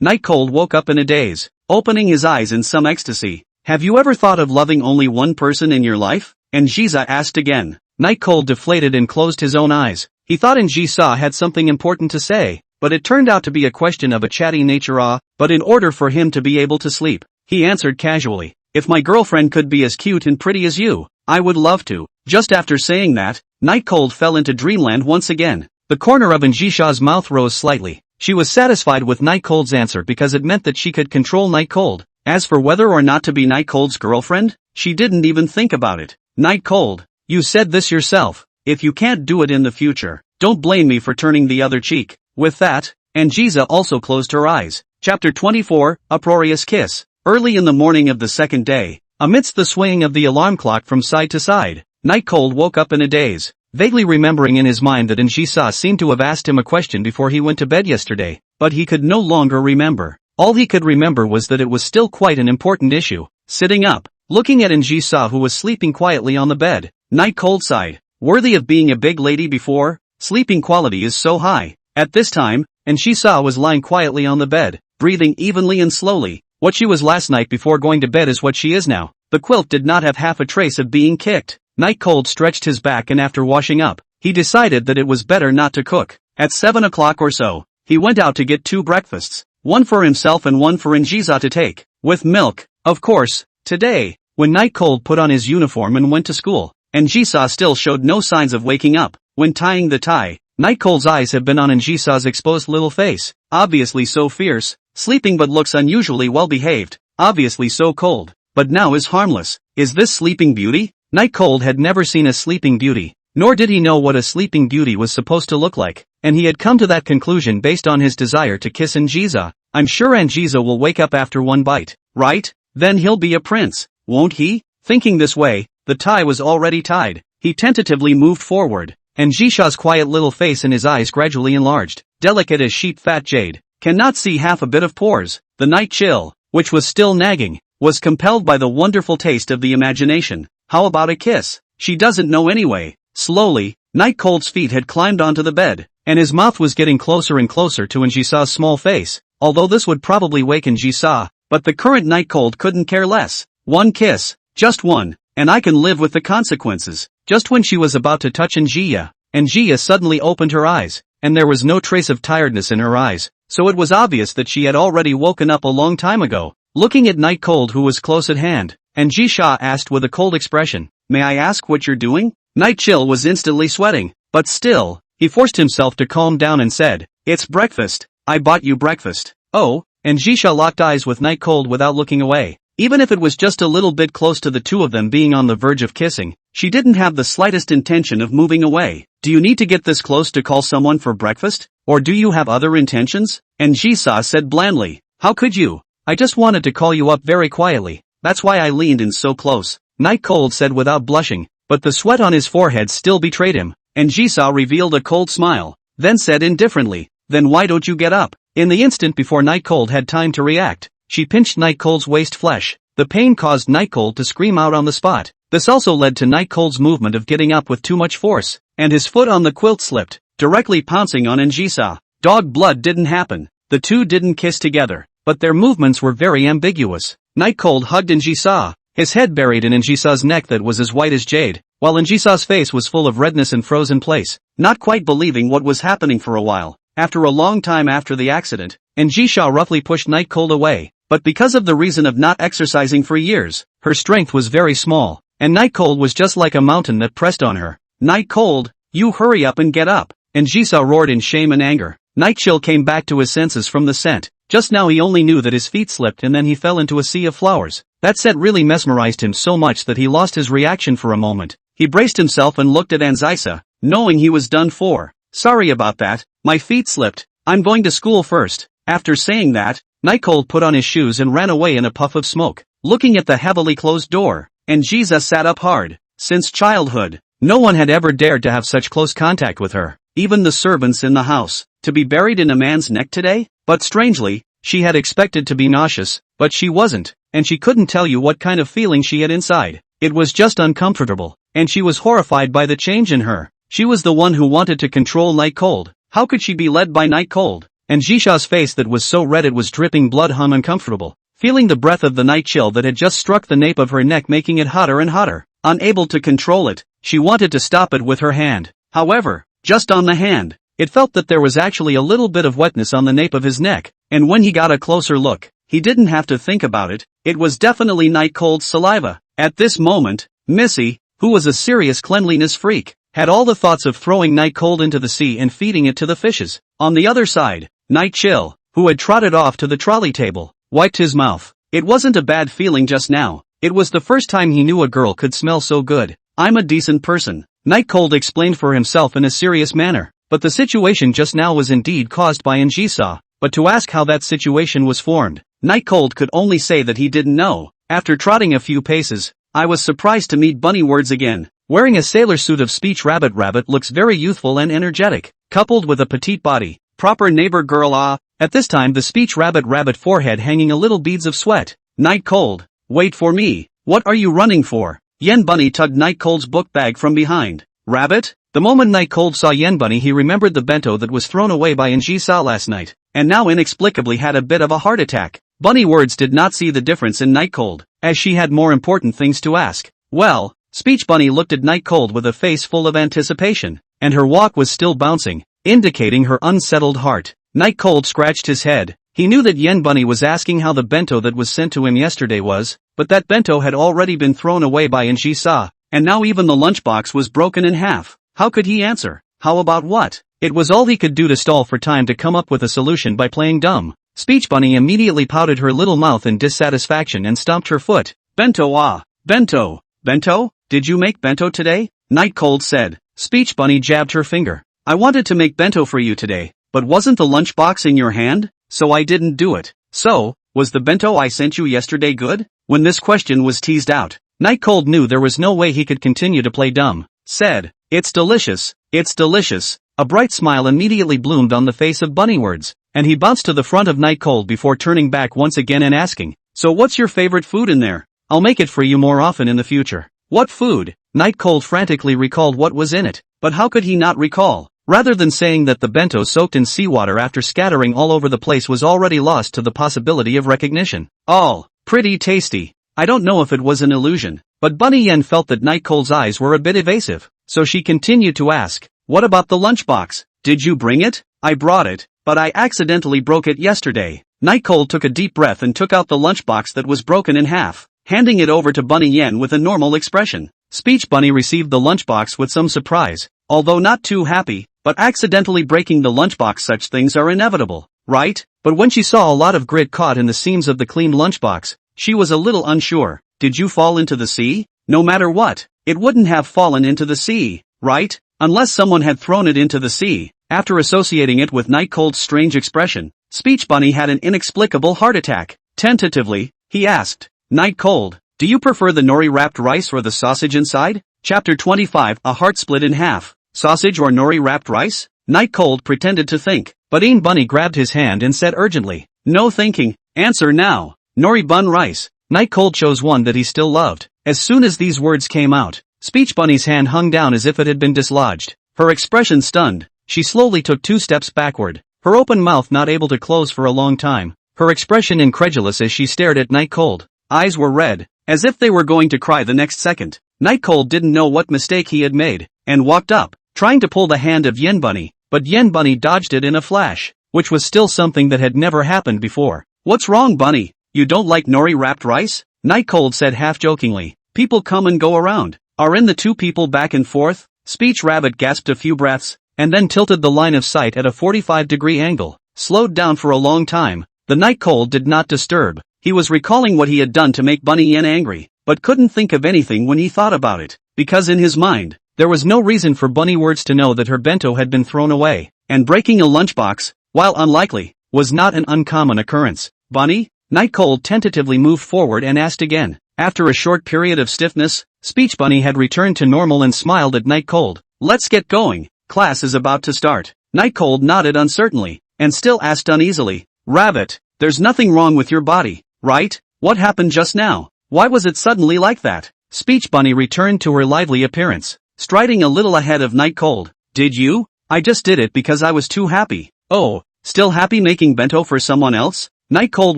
Night Cold woke up in a daze, opening his eyes in some ecstasy. Have you ever thought of loving only one person in your life? And Jisa asked again. Night Cold deflated and closed his own eyes. He thought Jisa had something important to say, but it turned out to be a question of a chatty nature. But in order for him to be able to sleep, he answered casually, if my girlfriend could be as cute and pretty as you, I would love to. Just after saying that, Night Cold fell into dreamland once again. The corner of Jisha's mouth rose slightly. She was satisfied with Night Cold's answer because it meant that she could control Night Cold. As for whether or not to be Night Cold's girlfriend, she didn't even think about it. Night Cold, you said this yourself. If you can't do it in the future, don't blame me for turning the other cheek. With that, Jisa also closed her eyes. Chapter 24, Uproarious Kiss. Early in the morning of the second day, amidst the swaying of the alarm clock from side to side, Night Cold woke up in a daze, vaguely remembering in his mind that Jisa seemed to have asked him a question before he went to bed yesterday, but he could no longer remember. All he could remember was that it was still quite an important issue. Sitting up, looking at Jisa who was sleeping quietly on the bed, Night Cold sighed. Worthy of being a big lady before, sleeping quality is so high. At this time, Jisa was lying quietly on the bed, breathing evenly and slowly. What she was last night before going to bed is what she is now. The quilt did not have half a trace of being kicked. Night Cold stretched his back and after washing up, he decided that it was better not to cook. At 7 o'clock or so, he went out to get 2 breakfasts, one for himself and one for Jisa to take, with milk, of course. Today, when Night Cold put on his uniform and went to school, Jisa still showed no signs of waking up. When tying the tie, Night Cold's eyes have been on Jisa's exposed little face, obviously so fierce, sleeping but looks unusually well behaved, obviously so cold, but now is harmless. Is this Sleeping Beauty? Night Cold had never seen a Sleeping Beauty, nor did he know what a Sleeping Beauty was supposed to look like, and he had come to that conclusion based on his desire to kiss Jisa. I'm sure Jisa will wake up after one bite, right? Then he'll be a prince, won't he? Thinking this way, the tie was already tied. He tentatively moved forward, and Jisha's quiet little face and his eyes gradually enlarged, delicate as sheep-fat jade, cannot see half a bit of pores. The Night Chill, which was still nagging, was compelled by the wonderful taste of the imagination. How about a kiss? She doesn't know anyway. Slowly, Night Cold's feet had climbed onto the bed, and his mouth was getting closer and closer to Jisa's small face, although this would probably waken Jisa, but the current Night Cold couldn't care less. One kiss, just one, and I can live with the consequences. Just when she was about to touch Njia suddenly opened her eyes, and there was no trace of tiredness in her eyes, so it was obvious that she had already woken up a long time ago. Looking at Night Cold who was close at hand, Jisha asked with a cold expression, may I ask what you're doing? Night Chill was instantly sweating, but still, he forced himself to calm down and said, it's breakfast, I bought you breakfast. Oh, Jisha locked eyes with Night Cold without looking away. Even if it was just a little bit close to the two of them being on the verge of kissing, she didn't have the slightest intention of moving away. Do you need to get this close to call someone for breakfast? Or do you have other intentions? Jisa said blandly, how could you? I just wanted to call you up very quietly, that's why I leaned in so close. Night Cold said without blushing, but the sweat on his forehead still betrayed him. Jisa revealed a cold smile, then said indifferently, then why don't you get up? In the instant before Night Cold had time to react, she pinched Night Cold's waist flesh. The pain caused Night Cold to scream out on the spot. This also led to Night Cold's movement of getting up with too much force, and his foot on the quilt slipped, directly pouncing on Jisa. Dog blood didn't happen. The two didn't kiss together, but their movements were very ambiguous. Night Cold hugged Injisa, his head buried in Injisa's neck that was as white as jade, while Injisa's face was full of redness and froze in place, not quite believing what was happening for a while. After a long time after the accident, Injisa roughly pushed Night Cold away, but because of the reason of not exercising for years, her strength was very small, and Night Cold was just like a mountain that pressed on her. Night Cold, you hurry up and get up, Injisa roared in shame and anger. Night Chill came back to his senses from the scent. Just now he only knew that his feet slipped and then he fell into a sea of flowers. That scent really mesmerized him so much that he lost his reaction for a moment. He braced himself and looked at Anzisa, knowing he was done for. Sorry about that, my feet slipped, I'm going to school first. After saying that, Night Cold put on his shoes and ran away in a puff of smoke. Looking at the heavily closed door, Anzisa sat up hard. Since childhood, no one had ever dared to have such close contact with her, even the servants in the house. To be buried in a man's neck today? But strangely, she had expected to be nauseous, but she wasn't, and she couldn't tell you what kind of feeling she had inside. It was just uncomfortable, and she was horrified by the change in her. She was the one who wanted to control Night Cold. How could she be led by Night Cold? And Jisha's face that was so red it was dripping blood hung uncomfortable, feeling the breath of the night chill that had just struck the nape of her neck making it hotter and hotter. Unable to control it, she wanted to stop it with her hand. However, just on the hand, it felt that there was actually a little bit of wetness on the nape of his neck, and when he got a closer look, he didn't have to think about it, it was definitely Night Cold's saliva. At this moment, Missy, who was a serious cleanliness freak, had all the thoughts of throwing Night Cold into the sea and feeding it to the fishes. On the other side, Night Chill, who had trotted off to the trolley table, wiped his mouth. It wasn't a bad feeling just now, it was the first time he knew a girl could smell so good. I'm a decent person, Night Cold explained for himself in a serious manner. But the situation just now was indeed caused by Anjisa, but to ask how that situation was formed, Night Cold could only say that he didn't know. After trotting a few paces, I was surprised to meet Bunny Words again. Wearing a sailor suit of speech Rabbit looks very youthful and energetic, coupled with a petite body, proper neighbor girl At this time the speech Rabbit forehead hanging a little beads of sweat. Night Cold, wait for me, what are you running for? Yen Bunny tugged Night Cold's book bag from behind. Rabbit? The moment Night Cold saw Yen Bunny he remembered the bento that was thrown away by Anjisa last night, and now inexplicably had a bit of a heart attack. Bunny Words did not see the difference in Night Cold, as she had more important things to ask. Well, Speech Bunny looked at Night Cold with a face full of anticipation, and her walk was still bouncing, indicating her unsettled heart. Night Cold scratched his head. He knew that Yen Bunny was asking how the bento that was sent to him yesterday was, but that bento had already been thrown away by Anjisa, and now even the lunchbox was broken in half. How could he answer? How about what? It was all he could do to stall for time to come up with a solution by playing dumb. Speech Bunny immediately pouted her little mouth in dissatisfaction and stomped her foot. Bento bento, bento? Did you make bento today? Night Cold said. Speech Bunny jabbed her finger. I wanted to make bento for you today, but wasn't the lunchbox in your hand? So I didn't do it. So, was the bento I sent you yesterday good? When this question was teased out, Night Cold knew there was no way he could continue to play dumb. Said, it's delicious, it's delicious. A bright smile immediately bloomed on the face of Bunny Words, and he bounced to the front of Night Cold before turning back once again and asking, so what's your favorite food in there? I'll make it for you more often in the future. What food? Night Cold frantically recalled what was in it, but how could he not recall? Rather than saying that the bento soaked in seawater after scattering all over the place was already lost to the possibility of recognition. All pretty tasty. I don't know if it was an illusion, but Bunny Yen felt that Night Cold's eyes were a bit evasive, so she continued to ask, what about the lunchbox? Did you bring it? I brought it, but I accidentally broke it yesterday. Night Cold took a deep breath and took out the lunchbox that was broken in half, handing it over to Bunny Yen with a normal expression. Speech Bunny received the lunchbox with some surprise, although not too happy, but accidentally breaking the lunchbox, such things are inevitable, right? But when she saw a lot of grit caught in the seams of the cleaned lunchbox, she was a little unsure. Did you fall into the sea? No matter what, it wouldn't have fallen into the sea, right? Unless someone had thrown it into the sea. After associating it with Night Cold's strange expression, Speech Bunny had an inexplicable heart attack. Tentatively, he asked, Night Cold, do you prefer the nori-wrapped rice or the sausage inside? Chapter 25, A Heart Split in Half. Sausage or nori-wrapped rice? Night Cold pretended to think, but Een Bunny grabbed his hand and said urgently, no thinking, answer now. Nori bun rice. Night Cold chose one that he still loved. As soon as these words came out, Speech Bunny's hand hung down as if it had been dislodged. Her expression stunned, she slowly took 2 steps backward, her open mouth not able to close for a long time. her expression incredulous as she stared at Night Cold. Eyes were red, as if they were going to cry the next second. Night Cold didn't know what mistake he had made, and walked up, trying to pull the hand of Yen Bunny, but Yen Bunny dodged it in a flash, which was still something that had never happened before. "What's wrong, Bunny? You don't like nori-wrapped rice?" Night Cold said half-jokingly. "People come and go around. Are in the two people back and forth?" Speech Rabbit gasped a few breaths, and then tilted the line of sight at a 45-degree angle, slowed down for a long time. The Night Cold did not disturb. He was recalling what he had done to make Bunny Yen angry, but couldn't think of anything when he thought about it, because in his mind, there was no reason for Bunny Words to know that her bento had been thrown away, and breaking a lunchbox, while unlikely, was not an uncommon occurrence. "Bunny?" Night Cold tentatively moved forward and asked again. After a short period of stiffness, Speech Bunny had returned to normal and smiled at Night Cold. "Let's get going. Class is about to start." Night Cold nodded uncertainly, and still asked uneasily, "Rabbit, there's nothing wrong with your body, right? What happened just now? Why was it suddenly like that?" Speech Bunny returned to her lively appearance, striding a little ahead of Night Cold. "Did you? I just did it because I was too happy." "Oh, still happy making bento for someone else?" Night Cold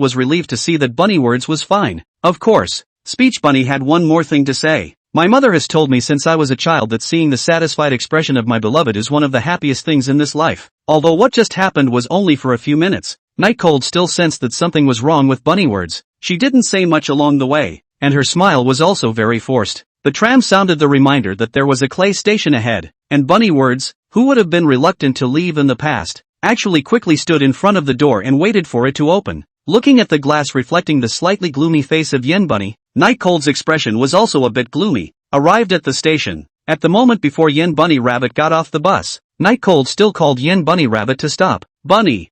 was relieved to see that Bunny Words was fine. "Of course." Speech Bunny had one more thing to say. "My mother has told me since I was a child that seeing the satisfied expression of my beloved is one of the happiest things in this life." Although what just happened was only for a few minutes, Night Cold still sensed that something was wrong with Bunny Words. She didn't say much along the way, and her smile was also very forced. The tram sounded the reminder that there was a clay station ahead, and Bunny Words, who would have been reluctant to leave in the past, actually quickly stood in front of the door and waited for it to open. Looking at the glass reflecting the slightly gloomy face of Yen Bunny, Night Cold's expression was also a bit gloomy. Arrived at the station, at the moment before Yen Bunny Rabbit got off the bus, Night Cold still called Yen Bunny Rabbit to stop. "Bunny,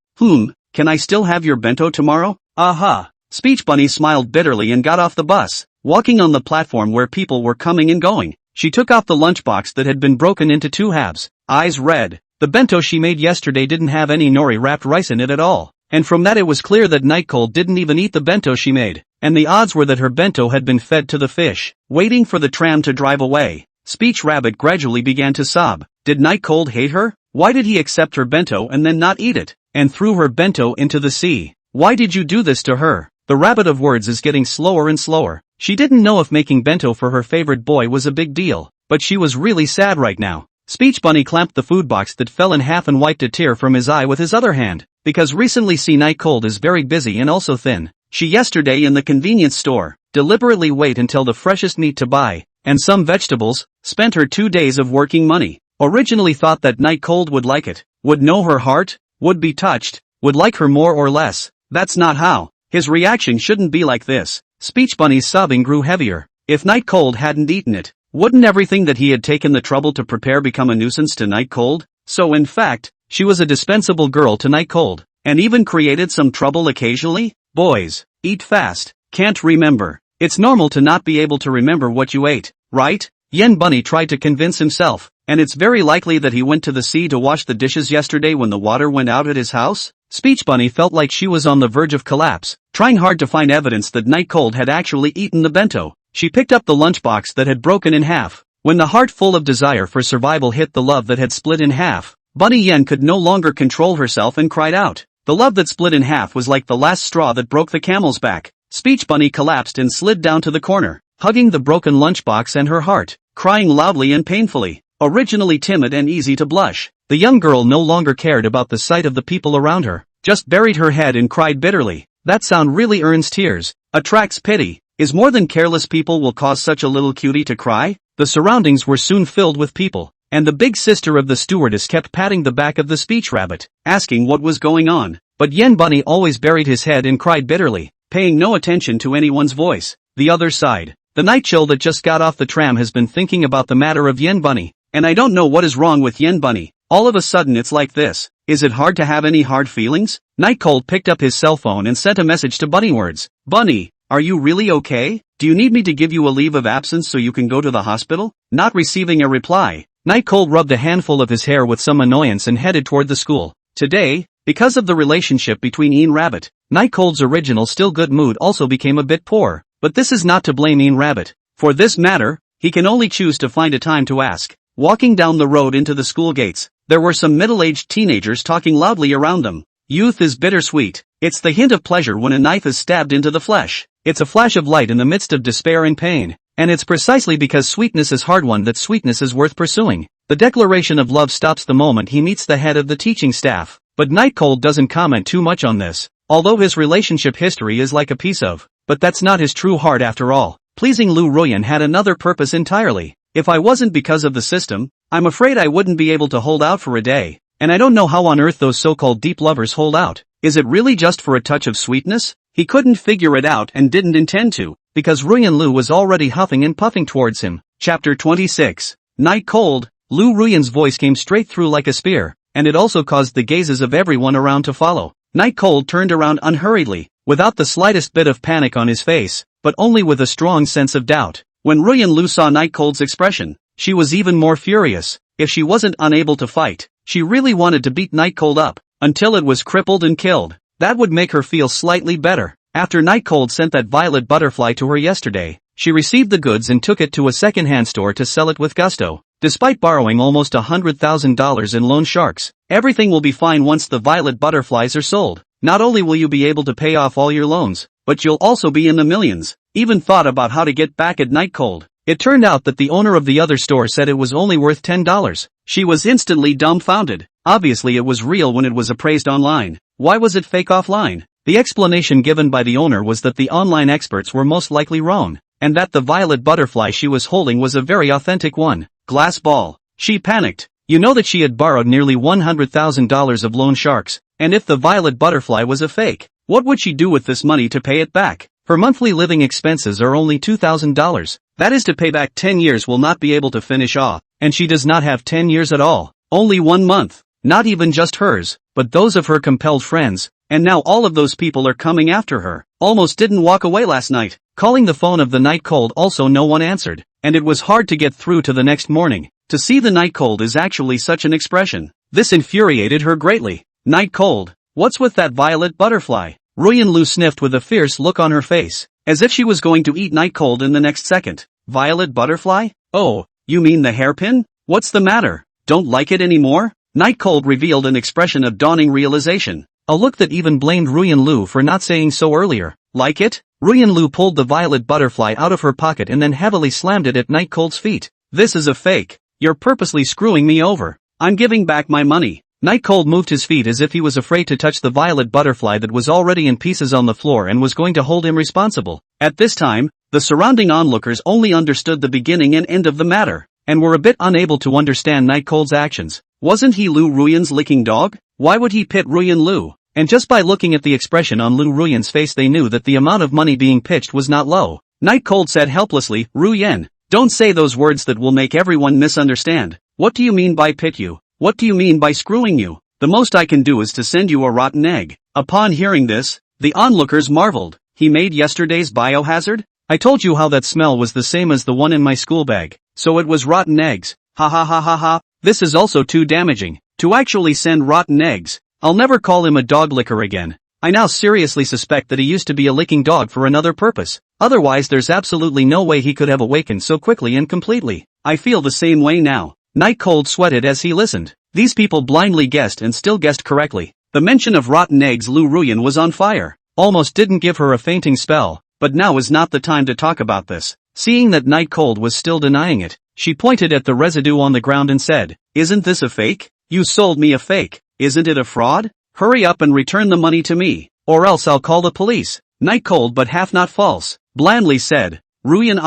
can I still have your bento tomorrow?" "Aha." Speech Bunny smiled bitterly and got off the bus. Walking on the platform where people were coming and going, she took off the lunchbox that had been broken into two halves. Eyes red. The bento she made yesterday didn't have any nori-wrapped rice in it at all, and from that it was clear that Night Cold didn't even eat the bento she made, and the odds were that her bento had been fed to the fish. Waiting for the tram to drive away, Speech Rabbit gradually began to sob. Did Night Cold hate her? Why did he accept her bento and then not eat it, and threw her bento into the sea? Why did you do this to her? The Rabbit of Words is getting slower and slower. She didn't know if making bento for her favorite boy was a big deal, but she was really sad right now. Speech Bunny clamped the food box that fell in half and wiped a tear from his eye with his other hand, because recently Night Cold is very busy and also thin. She yesterday in the convenience store, deliberately wait until the freshest meat to buy, and some vegetables, spent her 2 days of working money. Originally thought that Night Cold would like it, would know her heart, would be touched, would like her more or less. That's not how. His reaction shouldn't be like this. Speech Bunny's sobbing grew heavier. If Night Cold hadn't eaten it, wouldn't everything that he had taken the trouble to prepare become a nuisance to Night Cold? So in fact, she was a dispensable girl to Night Cold, and even created some trouble occasionally? Boys, eat fast. Can't remember. It's normal to not be able to remember what you ate, right? Yen Bunny tried to convince himself, and it's very likely that he went to the sea to wash the dishes yesterday when the water went out at his house. Speech Bunny felt like she was on the verge of collapse, trying hard to find evidence that Night Cold had actually eaten the bento. She picked up the lunchbox that had broken in half. When the heart full of desire for survival hit the love that had split in half, Bunny Yen could no longer control herself and cried out. The love that split in half was like the last straw that broke the camel's back. Speech Bunny collapsed and slid down to the corner, hugging the broken lunchbox and her heart, crying loudly and painfully. Originally timid and easy to blush, the young girl no longer cared about the sight of the people around her, just buried her head and cried bitterly. That sound really earns tears, attracts pity, is more than careless people will cause such a little cutie to cry. The surroundings were soon filled with people, and the big sister of the stewardess kept patting the back of the Speech Rabbit, asking what was going on, but Yen Bunny always buried his head and cried bitterly, paying no attention to anyone's voice. The other side. The night chill that just got off the tram has been thinking about the matter of Yen Bunny, and I don't know what is wrong with Yen Bunny. All of a sudden it's like this. Is it hard to have any hard feelings? Night Cold picked up his cell phone and sent a message to Bunny Words. Bunny, are you really okay? Do you need me to give you a leave of absence so you can go to the hospital? Not receiving a reply, Night Cold rubbed a handful of his hair with some annoyance and headed toward the school. Today, because of the relationship between Ian Rabbit, Night Cold's original still good mood also became a bit poor, but this is not to blame Ian Rabbit. For this matter, he can only choose to find a time to ask. Walking down the road into the school gates, there were some middle-aged teenagers talking loudly around them. Youth is bittersweet. It's the hint of pleasure when a knife is stabbed into the flesh. It's a flash of light in the midst of despair and pain. And it's precisely because sweetness is hard-won that sweetness is worth pursuing. The declaration of love stops the moment he meets the head of the teaching staff. But Night Cold doesn't comment too much on this, although his relationship history is like a piece of. But that's not his true heart after all. Pleasing Lu Ruyan had another purpose entirely. If I wasn't because of the system, I'm afraid I wouldn't be able to hold out for a day. And I don't know how on earth those so-called deep lovers hold out. Is it really just for a touch of sweetness? He couldn't figure it out and didn't intend to, because Ruyan Lu was already huffing and puffing towards him. Chapter 26. Night Cold. Lu Ruyan's voice came straight through like a spear, and it also caused the gazes of everyone around to follow. Night Cold turned around unhurriedly, without the slightest bit of panic on his face, but only with a strong sense of doubt. When Ruyan Lu saw Night Cold's expression, she was even more furious. If she wasn't unable to fight, she really wanted to beat Night Cold up, until it was crippled and killed. That would make her feel slightly better. After Night Cold sent that violet butterfly to her yesterday, she received the goods and took it to a second-hand store to sell it with gusto. Despite borrowing almost $100,000 in loan sharks, everything will be fine once the violet butterflies are sold. Not only will you be able to pay off all your loans, but you'll also be in the millions. Even thought about how to get back at Night Cold. It turned out that the owner of the other store said it was only worth $10. She was instantly dumbfounded. Obviously it was real when it was appraised online. Why was it fake offline? The explanation given by the owner was that the online experts were most likely wrong, and that the violet butterfly she was holding was a very authentic one. Glass ball. She panicked. You know that she had borrowed nearly $100,000 of loan sharks, and if the violet butterfly was a fake, what would she do with this money to pay it back? Her monthly living expenses are only $2,000. That is to pay back 10 years will not be able to finish off, and she does not have 10 years at all. Only 1 month. Not even just hers, but those of her compelled friends, and now all of those people are coming after her. Almost didn't walk away last night. Calling the phone of the Night Cold also no one answered, and it was hard to get through to the next morning. To see the Night Cold is actually such an expression. This infuriated her greatly. Night Cold, what's with that violet butterfly? Ruyan Lu sniffed with a fierce look on her face, as if she was going to eat Night Cold in the next second. Violet butterfly? Oh, you mean the hairpin? What's the matter? Don't like it anymore? Night Cold revealed an expression of dawning realization, a look that even blamed Ruyan Lu for not saying so earlier. Like it? Ruyan Lu pulled the violet butterfly out of her pocket and then heavily slammed it at Night Cold's feet. This is a fake. You're purposely screwing me over. I'm giving back my money. Night Cold moved his feet as if he was afraid to touch the violet butterfly that was already in pieces on the floor and was going to hold him responsible. At this time, the surrounding onlookers only understood the beginning and end of the matter, and were a bit unable to understand Night Cold's actions. Wasn't he Lu Ruyan's licking dog? Why would he pit Ruyan Lu? And just by looking at the expression on Lu Ruyan's face they knew that the amount of money being pitched was not low. Night Cold said helplessly, Ruyan, don't say those words that will make everyone misunderstand. What do you mean by pit you? What do you mean by screwing you? The most I can do is to send you a rotten egg. Upon hearing this, the onlookers marveled. He made yesterday's biohazard? I told you how that smell was the same as the one in my school bag. So it was rotten eggs. Ha ha ha ha ha. This is also too damaging. To actually send rotten eggs. I'll never call him a dog licker again. I now seriously suspect that he used to be a licking dog for another purpose. Otherwise there's absolutely no way he could have awakened so quickly and completely. I feel the same way now. Night Cold sweated as he listened. These people blindly guessed and still guessed correctly. The mention of rotten eggs. Lu Ruyan was on fire. Almost didn't give her a fainting spell, but now is not the time to talk about this. Seeing that Night Cold was still denying it, she pointed at the residue on the ground and said, Isn't this a fake? You sold me a fake. Isn't it a fraud? Hurry up and return the money to me, or else I'll call the police. Night Cold but half not false, blandly said, Ruyan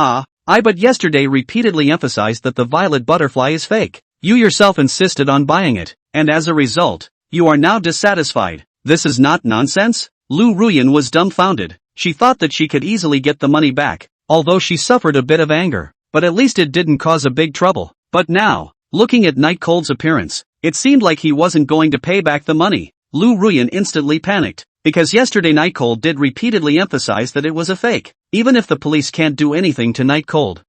I but yesterday repeatedly emphasized that the violet butterfly is fake. You yourself insisted on buying it, and as a result, you are now dissatisfied. This is not nonsense? Lu Ruyan was dumbfounded. She thought that she could easily get the money back, although she suffered a bit of anger, but at least it didn't cause a big trouble. But now, looking at Night Cold's appearance, it seemed like he wasn't going to pay back the money. Lu Ruyan instantly panicked, because yesterday Night Cold did repeatedly emphasize that it was a fake. Even if the police can't do anything to Night Cold,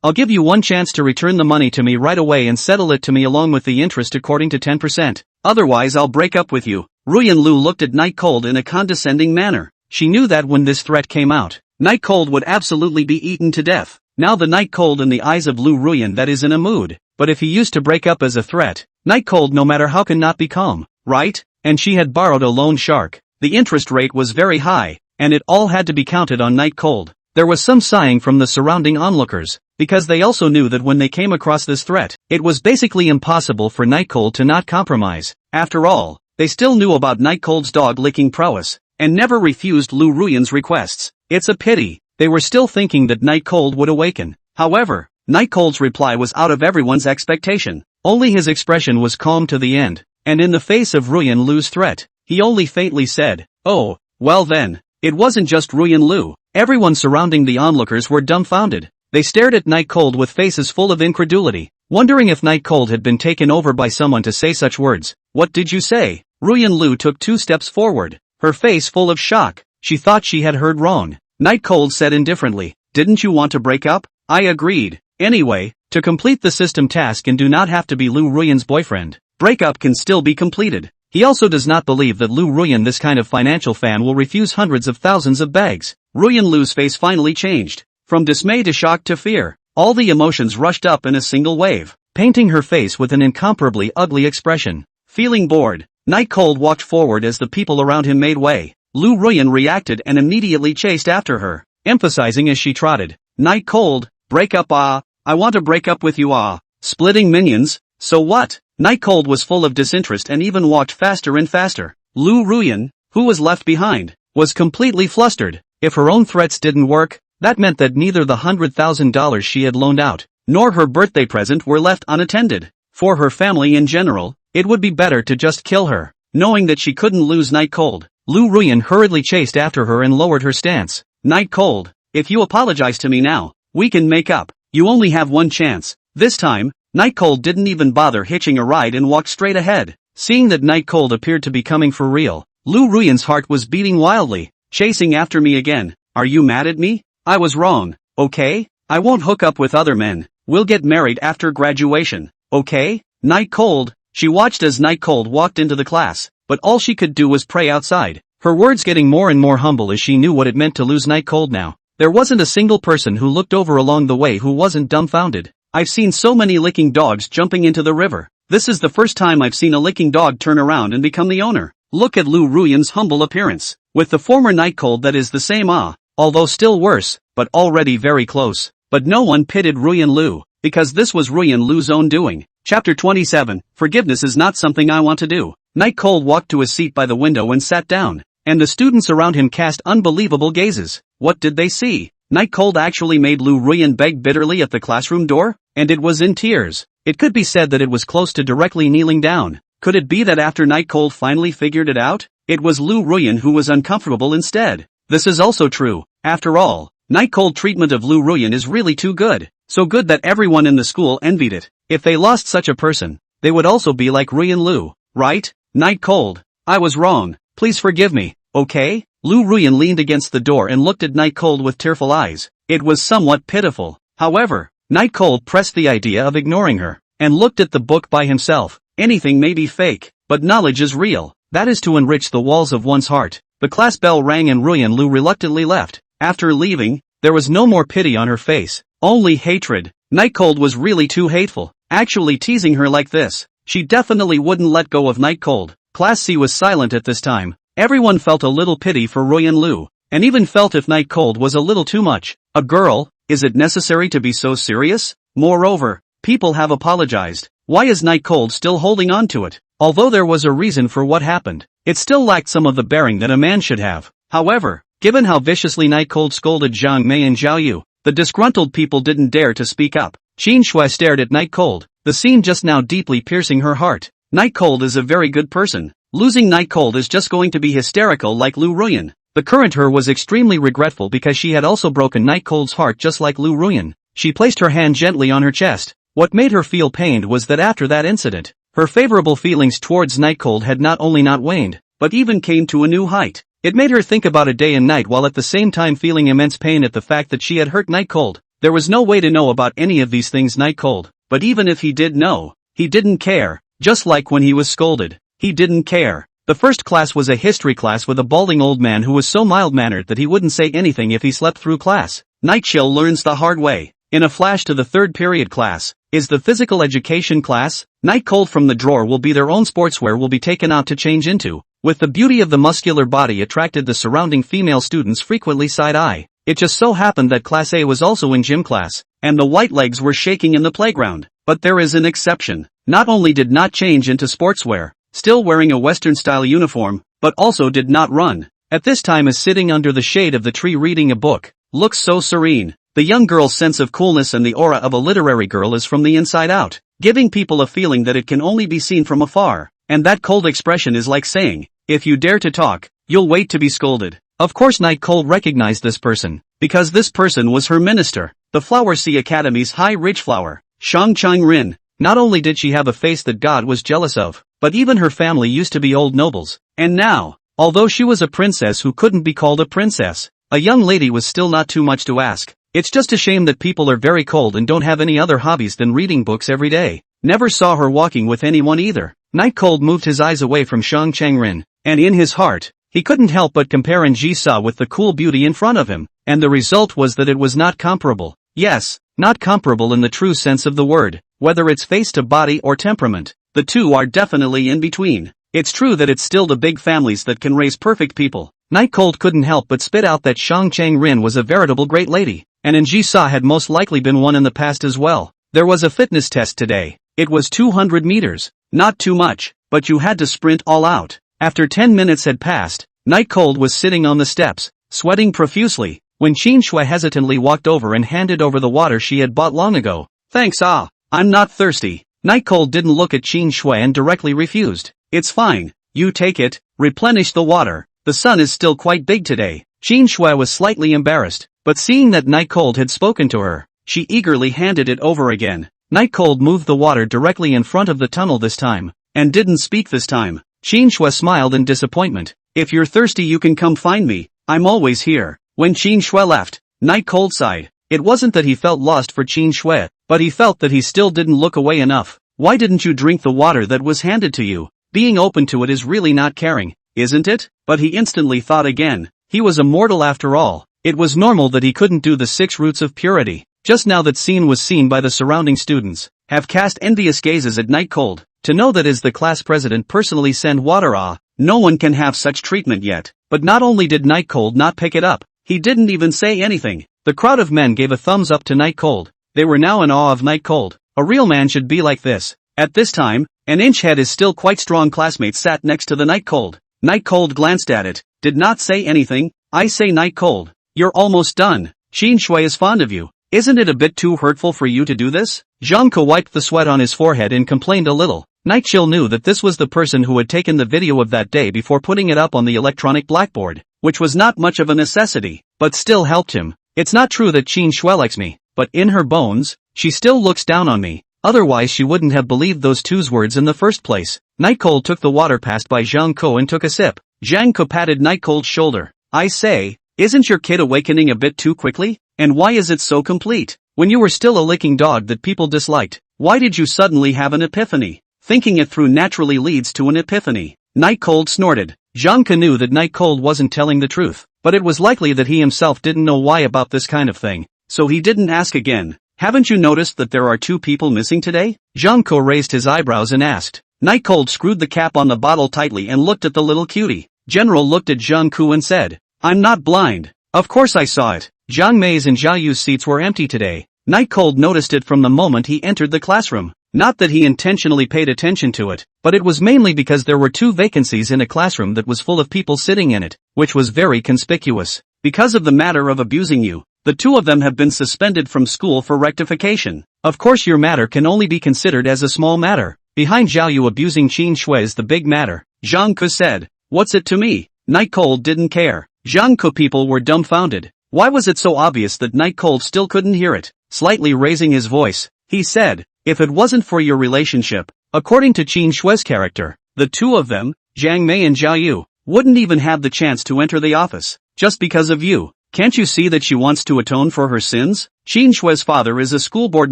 I'll give you one chance to return the money to me right away and settle it to me along with the interest according to 10%. Otherwise I'll break up with you. Ruyan Lu looked at Night Cold in a condescending manner. She knew that when this threat came out, Night Cold would absolutely be eaten to death. Now the Night Cold in the eyes of Lu Ruyan that is in a mood, but if he used to break up as a threat, Night Cold no matter how can not be calm, right? and she had borrowed a loan shark. The interest rate was very high, and it all had to be counted on Night Cold. There was some sighing from the surrounding onlookers, because they also knew that when they came across this threat, it was basically impossible for Night Cold to not compromise. After all, they still knew about Night Cold's dog-licking prowess, and never refused Lu Ruyan's requests. It's a pity, they were still thinking that Night Cold would awaken. However, Night Cold's reply was out of everyone's expectation. Only his expression was calm to the end, and in the face of Ruyan Lu's threat, he only faintly said, "Oh, well then." It wasn't just Ruyan Lu. Everyone surrounding the onlookers were dumbfounded. They stared at Night Cold with faces full of incredulity, wondering if Night Cold had been taken over by someone to say such words. "What did you say?" Ruyan Lu took 2 steps forward, her face full of shock. She thought she had heard wrong. Night Cold said indifferently, "Didn't you want to break up?" I agreed. Anyway, to complete the system task and do not have to be Lu Ruyan's boyfriend, breakup can still be completed. He also does not believe that Lu Ruyan, this kind of financial fan, will refuse hundreds of thousands of bags. Ruyan Lu's face finally changed. From dismay to shock to fear, all the emotions rushed up in a single wave, painting her face with an incomparably ugly expression. Feeling bored, Night Cold walked forward as the people around him made way. Lu Ruyan reacted and immediately chased after her, emphasizing as she trotted, "Night Cold, break up ah, I want to break up with you ah." Splitting minions, so what? Night Cold was full of disinterest and even walked faster and faster. Lu Ruyan, who was left behind, was completely flustered. If her own threats didn't work, that meant that neither the $100,000 she had loaned out, nor her birthday present were left unattended. For her family in general, it would be better to just kill her. Knowing that she couldn't lose Night Cold, Lu Ruyan hurriedly chased after her and lowered her stance. "Night Cold, if you apologize to me now, we can make up. You only have one chance." This time, Night Cold didn't even bother hitching a ride and walked straight ahead. Seeing that Night Cold appeared to be coming for real, Lu Ruyan's heart was beating wildly. "Chasing after me again? Are you mad at me? I was wrong, okay? I won't hook up with other men. We'll get married after graduation, okay? Night Cold." She watched as Night Cold walked into the class, but all she could do was pray outside, her words getting more and more humble as she knew what it meant to lose Night Cold now. There wasn't a single person who looked over along the way who wasn't dumbfounded. "I've seen so many licking dogs jumping into the river. This is the first time I've seen a licking dog turn around and become the owner." Look at Lu Ruyan's humble appearance. With the former Night Cold, that is the same although still worse, but already very close. But no one pitied Ruyan Lu, because this was Ruyan Lu's own doing. Chapter 27, Forgiveness is not something I want to do. Night Cold walked to his seat by the window and sat down, and the students around him cast unbelievable gazes. What did they see? Night Cold actually made Lu Ruyan beg bitterly at the classroom door, and it was in tears. It could be said that it was close to directly kneeling down. Could it be that after Night Cold finally figured it out, it was Lu Ruyan who was uncomfortable instead? This is also true. After all, Night Cold treatment of Lu Ruyan is really too good. So good that everyone in the school envied it. If they lost such a person, they would also be like Ruyan Lu, right? Night Cold, I was wrong. Please forgive me, okay? Lu Ruyan leaned against the door and looked at Night Cold with tearful eyes. It was somewhat pitiful. However, Night Cold pressed the idea of ignoring her, and looked at the book by himself. Anything may be fake, but knowledge is real. That is to enrich the walls of one's heart. The class bell rang and Ruyan Lu reluctantly left. After leaving, there was no more pity on her face, only hatred. Night Cold was really too hateful, actually teasing her like this. She definitely wouldn't let go of Night Cold. Class C was silent at this time. Everyone felt a little pity for Ruyan Lu, and even felt if Night Cold was a little too much. A girl, is it necessary to be so serious? Moreover, people have apologized. Why is Night Cold still holding on to it? Although there was a reason for what happened, it still lacked some of the bearing that a man should have. However, given how viciously Night Cold scolded Zhang Mei and Zhao Yu, the disgruntled people didn't dare to speak up. Qin Shui stared at Night Cold, the scene just now deeply piercing her heart. Night Cold is a very good person. Losing Night Cold is just going to be hysterical like Lu Ruyan. The current her was extremely regretful because she had also broken Night Cold's heart just like Lu Ruyan. She placed her hand gently on her chest. What made her feel pained was that after that incident, her favorable feelings towards Night Cold had not only not waned, but even came to a new height. It made her think about it day and night while at the same time feeling immense pain at the fact that she had hurt Night Cold. There was no way to know about any of these things Night Cold, but even if he did know, he didn't care. Just like when he was scolded, he didn't care. The first class was a history class with a balding old man who was so mild-mannered that he wouldn't say anything if he slept through class. Night Chill learns the hard way. In a flash to the third period class, is the physical education class. Night Cold from the drawer will be their own sportswear will be taken out to change into. With the beauty of the muscular body attracted the surrounding female students frequently side-eye. It just so happened that Class A was also in gym class, and the white legs were shaking in the playground. But there is an exception. Not only did not change into sportswear, still wearing a Western-style uniform, but also did not run. At this time is sitting under the shade of the tree reading a book. Looks so serene. The young girl's sense of coolness and the aura of a literary girl is from the inside out, giving people a feeling that it can only be seen from afar. And that cold expression is like saying, if you dare to talk, you'll wait to be scolded. Of course Night Cold recognized this person, because this person was her minister, the Flower Sea Academy's High Ridge Flower, Shang Chang-rin. Not only did she have a face that God was jealous of, but even her family used to be old nobles. And now, although she was a princess who couldn't be called a princess, a young lady was still not too much to ask. It's just a shame that people are very cold and don't have any other hobbies than reading books every day. Never saw her walking with anyone either. Night Cold moved his eyes away from Shang Chang-rin, and in his heart, he couldn't help but compare Ji-sa with the cool beauty in front of him, and the result was that it was not comparable. Yes, not comparable in the true sense of the word, whether it's face to body or temperament. The two are definitely in between. It's true that it's still the big families that can raise perfect people. Night Cold couldn't help but spit out that Shang Chang-rin was a veritable great lady, and Ji-sa had most likely been one in the past as well. There was a fitness test today. It was 200 meters. Not too much, but you had to sprint all out. After 10 minutes had passed, Night Cold was sitting on the steps, sweating profusely, when Qin Shui hesitantly walked over and handed over the water she had bought long ago. Thanks I'm not thirsty. Night Cold didn't look at Qin Shui and directly refused. It's fine, you take it, replenish the water, the sun is still quite big today. Qin Shui was slightly embarrassed, but seeing that Night Cold had spoken to her, she eagerly handed it over again. Night Cold moved the water directly in front of the tunnel this time, and didn't speak this time. Qin Shui smiled in disappointment. If you're thirsty you can come find me, I'm always here. When Qin Shui left, Night Cold sighed. It wasn't that he felt lost for Qin Shui, but he felt that he still didn't look away enough. Why didn't you drink the water that was handed to you? Being open to it is really not caring, isn't it? But he instantly thought again. He was a mortal after all. It was normal that he couldn't do the 6 roots of purity. Just now that scene was seen by the surrounding students, have cast envious gazes at Night Cold. To know that is the class president personally send water no one can have such treatment yet. But not only did Night Cold not pick it up, he didn't even say anything. The crowd of men gave a thumbs up to Night Cold. They were now in awe of Night Cold. A real man should be like this. At this time, an inch head is still quite strong classmate sat next to the Night Cold. Night Cold glanced at it, did not say anything. I say Night Cold, you're almost done. Qin Shui is fond of you. Isn't it a bit too hurtful for you to do this? Zhang Ke wiped the sweat on his forehead and complained a little. Night Chill knew that this was the person who had taken the video of that day before putting it up on the electronic blackboard, which was not much of a necessity, but still helped him. It's not true that Qin Shui likes me, but in her bones, she still looks down on me. Otherwise she wouldn't have believed those two words in the first place. Night Cold took the water passed by Zhang Ke and took a sip. Zhang Ke patted Night Cold's shoulder. I say, isn't your kid awakening a bit too quickly? And why is it so complete? When you were still a licking dog that people disliked, why did you suddenly have an epiphany? Thinking it through naturally leads to an epiphany. Night Cold snorted. Zhang Ke knew that Night Cold wasn't telling the truth, but it was likely that he himself didn't know why about this kind of thing, so he didn't ask again. Haven't you noticed that there are 2 people missing today? Zhang Ke raised his eyebrows and asked. Night Cold screwed the cap on the bottle tightly and looked at the little cutie. General looked at Zhang Ke and said, I'm not blind. Of course I saw it. Zhang Mei's and Zhao Yu's seats were empty today. Night Cold noticed it from the moment he entered the classroom. Not that he intentionally paid attention to it, but it was mainly because there were 2 vacancies in a classroom that was full of people sitting in it, which was very conspicuous. Because of the matter of abusing you, the 2 of them have been suspended from school for rectification. Of course your matter can only be considered as a small matter. Behind Zhao Yu abusing Qin Shui is the big matter. Zhang Ke said, what's it to me? Night Cold didn't care. Zhang Ke people were dumbfounded. Why was it so obvious that Night Cold still couldn't hear it? Slightly raising his voice, he said, if it wasn't for your relationship, according to Qin Shui's character, the 2 of them, Zhang Mei and Zhao Yu, wouldn't even have the chance to enter the office. Just because of you. Can't you see that she wants to atone for her sins? Qin Shui's father is a school board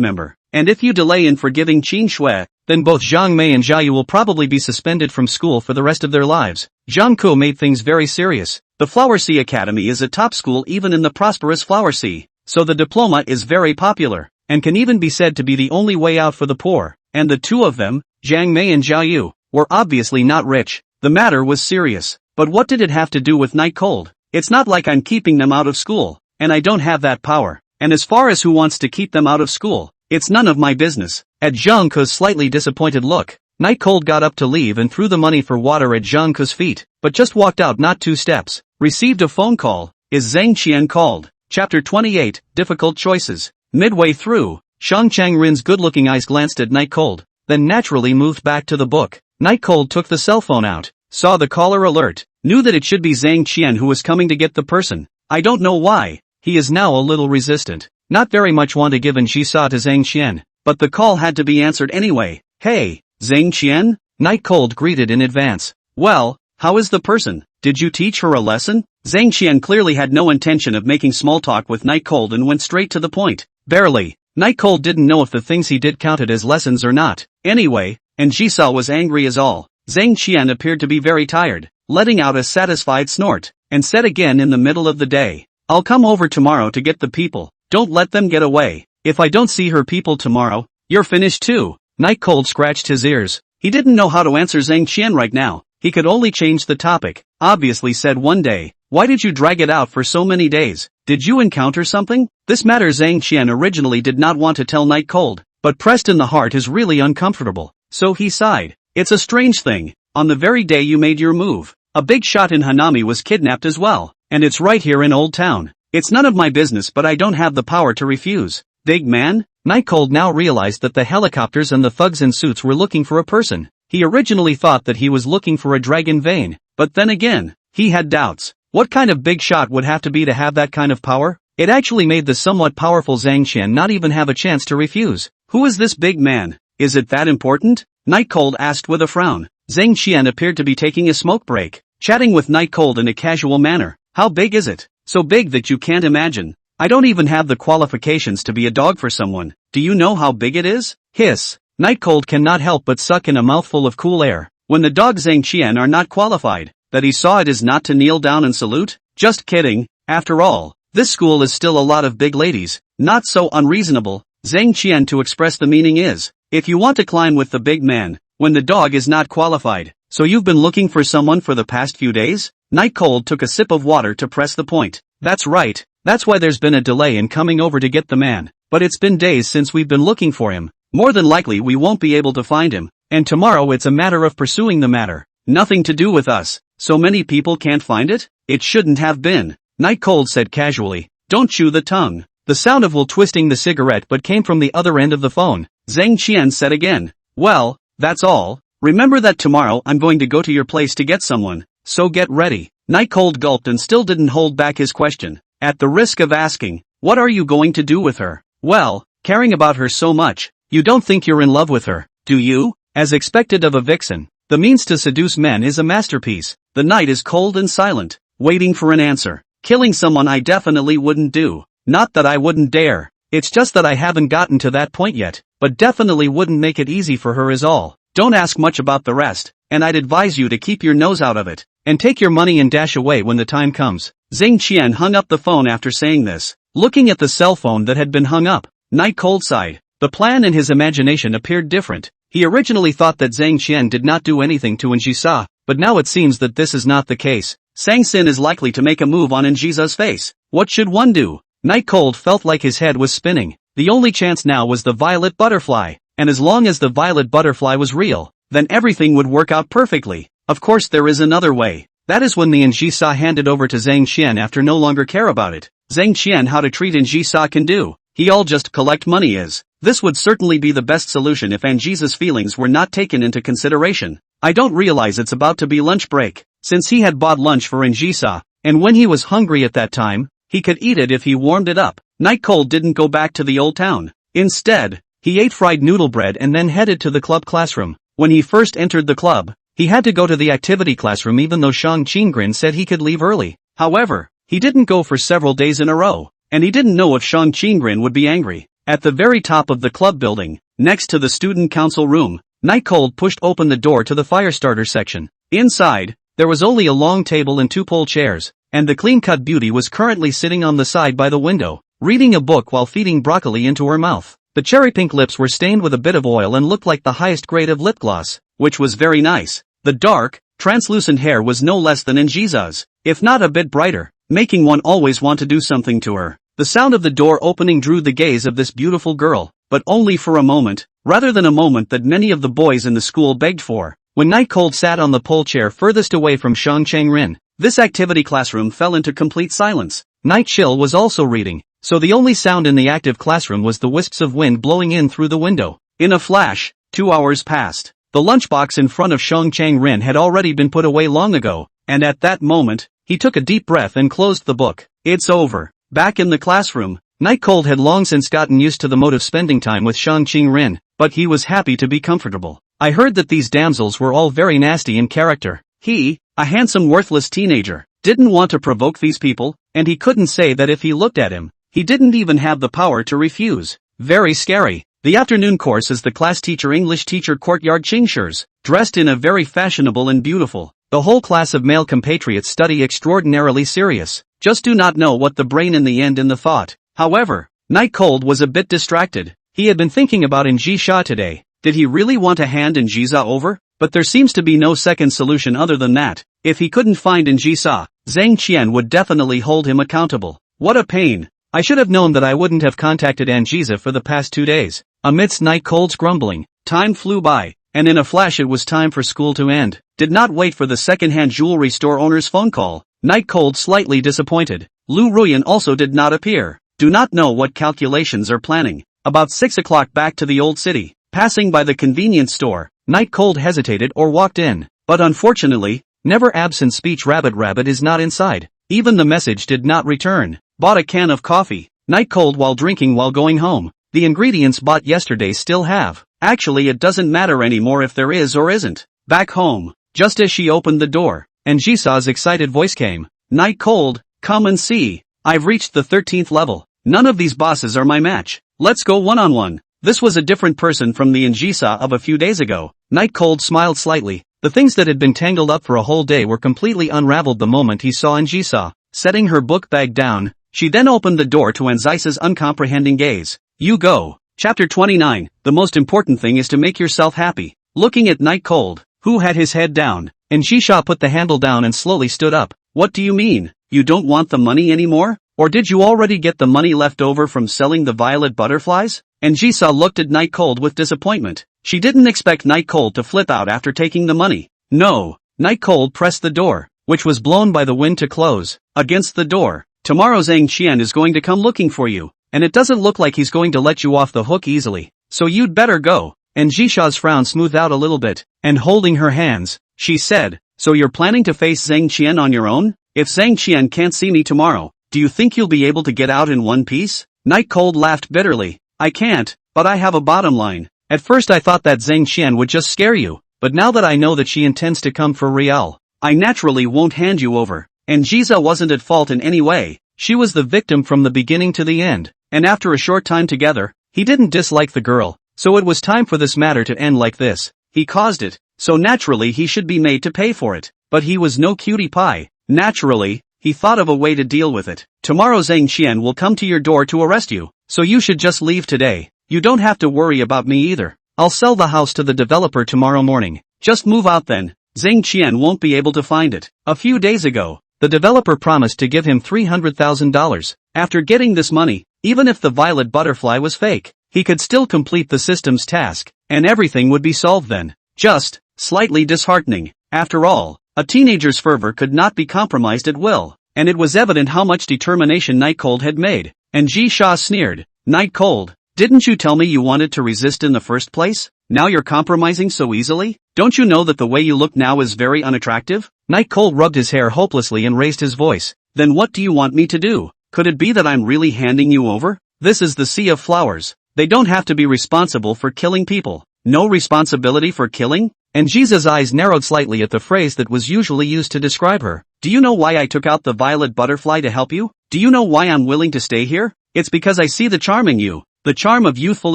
member, and if you delay in forgiving Qin Shui, then both Zhang Mei and Zhao Yu will probably be suspended from school for the rest of their lives. Zhang Ke made things very serious. The Flower Sea Academy is a top school even in the prosperous Flower Sea, so the diploma is very popular. and can even be said to be the only way out for the poor. And the two of them, Jiang Mei and Zhao Yu, were obviously not rich. The matter was serious. But what did it have to do with Night Cold? It's not like I'm keeping them out of school, and I don't have that power. And as far as who wants to keep them out of school, it's none of my business. At Zhang Ke's slightly disappointed look, Night Cold got up to leave and threw the money for water at Zhang Ke's feet, but just walked out not 2 steps. Received a phone call. Is Zhang Qian called? Chapter 28, Difficult Choices. Midway through, Shang Changrin's good-looking eyes glanced at Night Cold, then naturally moved back to the book. Night Cold took the cell phone out, saw the caller alert, knew that it should be Zhang Qian who was coming to get the person. I don't know why, he is now a little resistant. Not very much want to give an Jisa to Zhang Qian, but the call had to be answered anyway. Hey, Zhang Qian? Night Cold greeted in advance. Well, how is the person? Did you teach her a lesson? Zhang Qian clearly had no intention of making small talk with Night Cold and went straight to the point. Barely. Night Cold didn't know if the things he did counted as lessons or not. Anyway, and Jisa was angry as all. Zhang Qian appeared to be very tired, letting out a satisfied snort, and said again in the middle of the day, I'll come over tomorrow to get the people. Don't let them get away. If I don't see her people tomorrow, you're finished too. Night Cold scratched his ears. He didn't know how to answer Zhang Qian right now. He could only change the topic. Obviously said one day, why did you drag it out for so many days? Did you encounter something? This matter Zhang Qian originally did not want to tell Night Cold, but pressed in the heart is really uncomfortable. So he sighed. It's a strange thing. On the very day you made your move, a big shot in Hanami was kidnapped as well, and it's right here in Old Town. It's none of my business but I don't have the power to refuse. Big man? Night Cold now realized that the helicopters and the thugs in suits were looking for a person. He originally thought that he was looking for a dragon vein, but then again, he had doubts. What kind of big shot would have to be to have that kind of power? It actually made the somewhat powerful Zhang Qian not even have a chance to refuse. Who is this big man? Is it that important? Night Cold asked with a frown. Zhang Qian appeared to be taking a smoke break, chatting with Night Cold in a casual manner. How big is it? So big that you can't imagine. I don't even have the qualifications to be a dog for someone. Do you know how big it is? Hiss. Night Cold cannot help but suck in a mouthful of cool air. When the dog Zhang Qian are not qualified, that he saw it is not to kneel down and salute? Just kidding. After all, this school is still a lot of big ladies. Not so unreasonable. Zhang Qian to express the meaning is, if you want to climb with the big man, when the dog is not qualified. So you've been looking for someone for the past few days? Night Cold took a sip of water to press the point. That's right. That's why there's been a delay in coming over to get the man. But it's been days since we've been looking for him. More than likely we won't be able to find him. And tomorrow it's a matter of pursuing the matter. Nothing to do with us. So many people can't find it? It shouldn't have been. Night Cold said casually. Don't chew the tongue. The sound of Will twisting the cigarette but came from the other end of the phone. Zhang Qian said again. Well, that's all. Remember that tomorrow I'm going to go to your place to get someone. So get ready. Night Cold gulped and still didn't hold back his question. At the risk of asking, what are you going to do with her? Well, caring about her so much, you don't think you're in love with her, do you? As expected of a vixen, the means to seduce men is a masterpiece. The night is cold and silent, waiting for an answer. Killing someone I definitely wouldn't do. Not that I wouldn't dare. It's just that I haven't gotten to that point yet, but definitely wouldn't make it easy for her is all. Don't ask much about the rest, and I'd advise you to keep your nose out of it, and take your money and dash away when the time comes. Zhang Qian hung up the phone after saying this. Looking at the cell phone that had been hung up, Night Cold sighed. The plan in his imagination appeared different. He originally thought that Zhang Qian did not do anything to Njisa, but now it seems that this is not the case. Sang Sin is likely to make a move on Njisa's face. What should one do? Night Cold felt like his head was spinning. The only chance now was the violet butterfly, and as long as the violet butterfly was real, then everything would work out perfectly. Of course there is another way. That is when the Njisa handed over to Zhang Qian after no longer care about it. Zhang Qian how to treat Njisa can do. He all just collect money is. This would certainly be the best solution if Njisa's feelings were not taken into consideration. I don't realize it's about to be lunch break. Since he had bought lunch for Njisa, and when he was hungry at that time, he could eat it if he warmed it up. Night Cold didn't go back to the old town. Instead, he ate fried noodle bread and then headed to the club classroom. When he first entered the club, he had to go to the activity classroom even though Shang Qingren said he could leave early. However, he didn't go for several days in a row, and he didn't know if Shang Qingren would be angry. At the very top of the club building, next to the student council room, Night Cold pushed open the door to the firestarter section. Inside, there was only a long table and two pole chairs, and the clean-cut beauty was currently sitting on the side by the window. reading a book while feeding broccoli into her mouth. The cherry pink lips were stained with a bit of oil and looked like the highest grade of lip gloss, which was very nice. The dark, translucent hair was no less than Njisa's, if not a bit brighter, making one always want to do something to her. The sound of the door opening drew the gaze of this beautiful girl, but only for a moment, rather than a moment that many of the boys in the school begged for. When Night Cold sat on the pole chair furthest away from Shang Chang-rin, this activity classroom fell into complete silence. Night Chill was also reading, so the only sound in the active classroom was the wisps of wind blowing in through the window. In a flash, 2 hours passed. The lunchbox in front of Shang Chang-rin had already been put away long ago, and at that moment, he took a deep breath and closed the book. It's over. Back in the classroom, Night Cold had long since gotten used to the mode of spending time with Shang Chang-rin, but he was happy to be comfortable. I heard that these damsels were all very nasty in character. He, a handsome worthless teenager, didn't want to provoke these people, and he couldn't say that if he looked at him, he didn't even have the power to refuse. Very scary. The afternoon course is the class teacher English teacher Courtyard Chingshers, dressed in a very fashionable and beautiful. The whole class of male compatriots study extraordinarily serious, just do not know what the brain in the end in the thought. However, Night Cold was a bit distracted. He had been thinking about Njisa today. Did he really want to hand Njisa over? But there seems to be no second solution other than that. If he couldn't find Njisa, Zhang Qian would definitely hold him accountable. What a pain. I should have known that I wouldn't have contacted Njisa for the past 2 days. Amidst Night Cold's grumbling, time flew by, and in a flash it was time for school to end. Did not wait for the second-hand jewelry store owner's phone call. Night Cold slightly disappointed. Lu Ruyan also did not appear. Do not know what calculations are planning. About 6 o'clock back to the old city. Passing by the convenience store, Night Cold hesitated or walked in. But unfortunately, never absent speech Rabbit is not inside. Even the message did not return. Bought a can of coffee. Night Cold while drinking while going home. The ingredients bought yesterday still have. Actually it doesn't matter anymore if there is or isn't. Back home, just as she opened the door, and Jisa's excited voice came. Night Cold, come and see. I've reached the 13th level. None of these bosses are my match. Let's go one-on-one. This was a different person from the Njisa of a few days ago. Night Cold smiled slightly. The things that had been tangled up for a whole day were completely unraveled the moment he saw Njisa. Setting her book bag down, she then opened the door to Anzisa's uncomprehending gaze. You go. Chapter 29. The most important thing is to make yourself happy. Looking at Night Cold, who had his head down, Njisa put the handle down and slowly stood up. What do you mean? You don't want the money anymore? Or did you already get the money left over from selling the violet butterflies? Njisa looked at Night Cold with disappointment. She didn't expect Night Cold to flip out after taking the money. No. Night Cold pressed the door, which was blown by the wind to close, against the door. Tomorrow Zhang Qian is going to come looking for you, and it doesn't look like he's going to let you off the hook easily. So you'd better go. Njisha's frown smoothed out a little bit, and holding her hands, she said, so you're planning to face Zhang Qian on your own? If Zhang Qian can't see me tomorrow, do you think you'll be able to get out in one piece? Night Cold laughed bitterly. I can't, but I have a bottom line. At first I thought that Zhang Qian would just scare you, but now that I know that she intends to come for real, I naturally won't hand you over. And Jiza wasn't at fault in any way. She was the victim from the beginning to the end, and after a short time together, he didn't dislike the girl, so it was time for this matter to end like this. He caused it, so naturally he should be made to pay for it, but he was no cutie pie. Naturally, he thought of a way to deal with it. Tomorrow Zhang Qian will come to your door to arrest you, so you should just leave today. You don't have to worry about me either. I'll sell the house to the developer tomorrow morning. Just move out then. Zhang Qian won't be able to find it. A few days ago, the developer promised to give him $300,000. After getting this money, even if the violet butterfly was fake, he could still complete the system's task, and everything would be solved then. Just, slightly disheartening. After all, a teenager's fervor could not be compromised at will, and it was evident how much determination Night Cold had made. And Ji Sha sneered. Night Cold, didn't you tell me you wanted to resist in the first place? Now you're compromising so easily? Don't you know that the way you look now is very unattractive? Night Cold rubbed his hair hopelessly and raised his voice. Then what do you want me to do? Could it be that I'm really handing you over? This is the Sea of Flowers. They don't have to be responsible for killing people. No responsibility for killing? And Jiza's eyes narrowed slightly at the phrase that was usually used to describe her. Do you know why I took out the violet butterfly to help you? Do you know why I'm willing to stay here? It's because I see the charm in you. The charm of youthful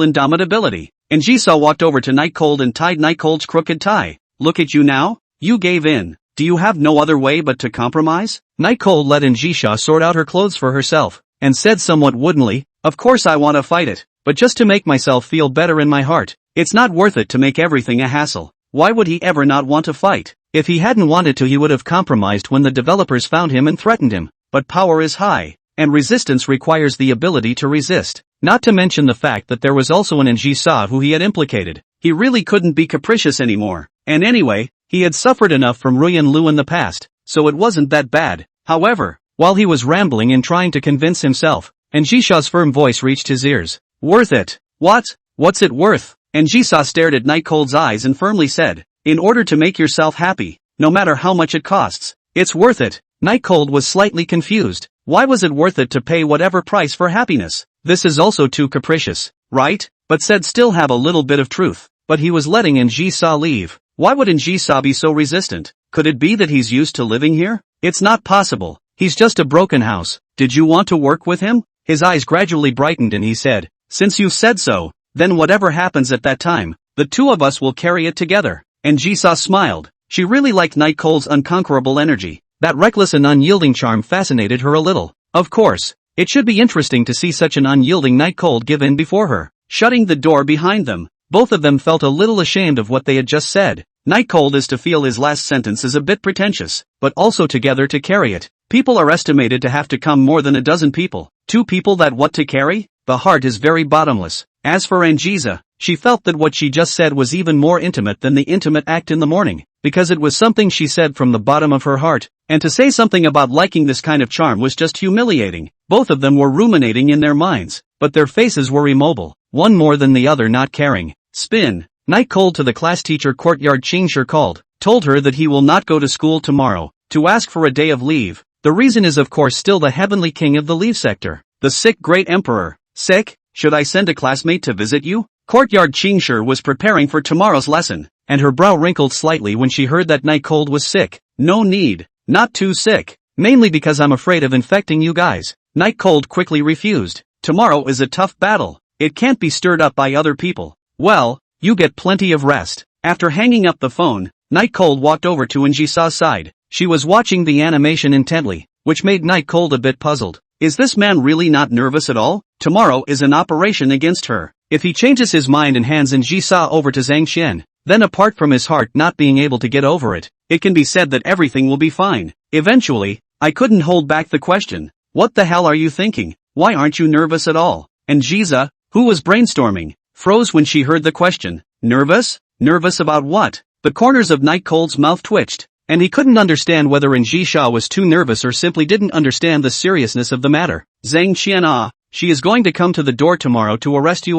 indomitability. And Jisa walked over to Night Cold and tied Night Cold's crooked tie. Look at you now? You gave in. Do you have no other way but to compromise? Night Cold let Njisha sort out her clothes for herself. and said somewhat woodenly, "Of course I want to fight it, but just to make myself feel better in my heart. It's not worth it to make everything a hassle. Why would he ever not want to fight? If he hadn't wanted to, he would have compromised when the developers found him and threatened him. But power is high, and resistance requires the ability to resist. Not to mention the fact that there was also an Njisa who he had implicated. He really couldn't be capricious anymore. And anyway, he had suffered enough from Ruyan Lu in the past, so it wasn't that bad." However, while he was rambling and trying to convince himself, Njisha's firm voice reached his ears. "Worth it. What? What's it worth?" Njisa stared at Night Cold's eyes and firmly said, "In order to make yourself happy, no matter how much it costs, it's worth it." Night Cold was slightly confused. Why was it worth it to pay whatever price for happiness? This is also too capricious, right? But said still have a little bit of truth. But he was letting Njisa leave. Why would Njisa be so resistant? Could it be that he's used to living here? It's not possible. He's just a broken house. Did you want to work with him? His eyes gradually brightened and he said, "Since you've said so, then whatever happens at that time, the two of us will carry it together." And Njisa smiled. She really liked Night Cold's unconquerable energy. That reckless and unyielding charm fascinated her a little. Of course, it should be interesting to see such an unyielding Night Cold give in before her. Shutting the door behind them, both of them felt a little ashamed of what they had just said. Night Cold is to feel his last sentence is a bit pretentious, but also together to carry it. People are estimated to have to come more than a dozen people. 2 people that what to carry? The heart is very bottomless. As for Njisa, she felt that what she just said was even more intimate than the intimate act in the morning, because it was something she said from the bottom of her heart, and to say something about liking this kind of charm was just humiliating. Both of them were ruminating in their minds, but their faces were immobile, one more than the other not caring. Spin. Night Cold to the class teacher Courtyard Chingshir called, told her that he will not go to school tomorrow, to ask for a day of leave. The reason is of course still the heavenly king of the leave sector, the sick great emperor. Sick? Should I send a classmate to visit you? Courtyard Chingshir was preparing for tomorrow's lesson, and her brow wrinkled slightly when she heard that Night Cold was sick. No need, not too sick, mainly because I'm afraid of infecting you guys. Night Cold quickly refused. Tomorrow is a tough battle, it can't be stirred up by other people. Well, you get plenty of rest. After hanging up the phone, Night Cold walked over to Njisa's side. She was watching the animation intently, which made Night Cold a bit puzzled. Is this man really not nervous at all? Tomorrow is an operation against her. If he changes his mind and hands Njisa over to Zhang Qian, then apart from his heart not being able to get over it, it can be said that everything will be fine. Eventually, I couldn't hold back the question. What the hell are you thinking? Why aren't you nervous at all? Njisa, who was brainstorming, froze when she heard the question. Nervous? Nervous about what? The corners of Night Cold's mouth twitched, and he couldn't understand whether Njisa was too nervous or simply didn't understand the seriousness of the matter. Zhang Qian, she is going to come to the door tomorrow to arrest you.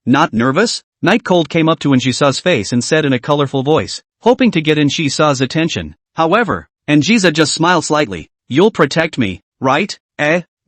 Not nervous? Night Cold came up to Njisa's face and said in a colorful voice, hoping to get Njisa's attention. However, Njisa just smiled slightly. You'll protect me, right?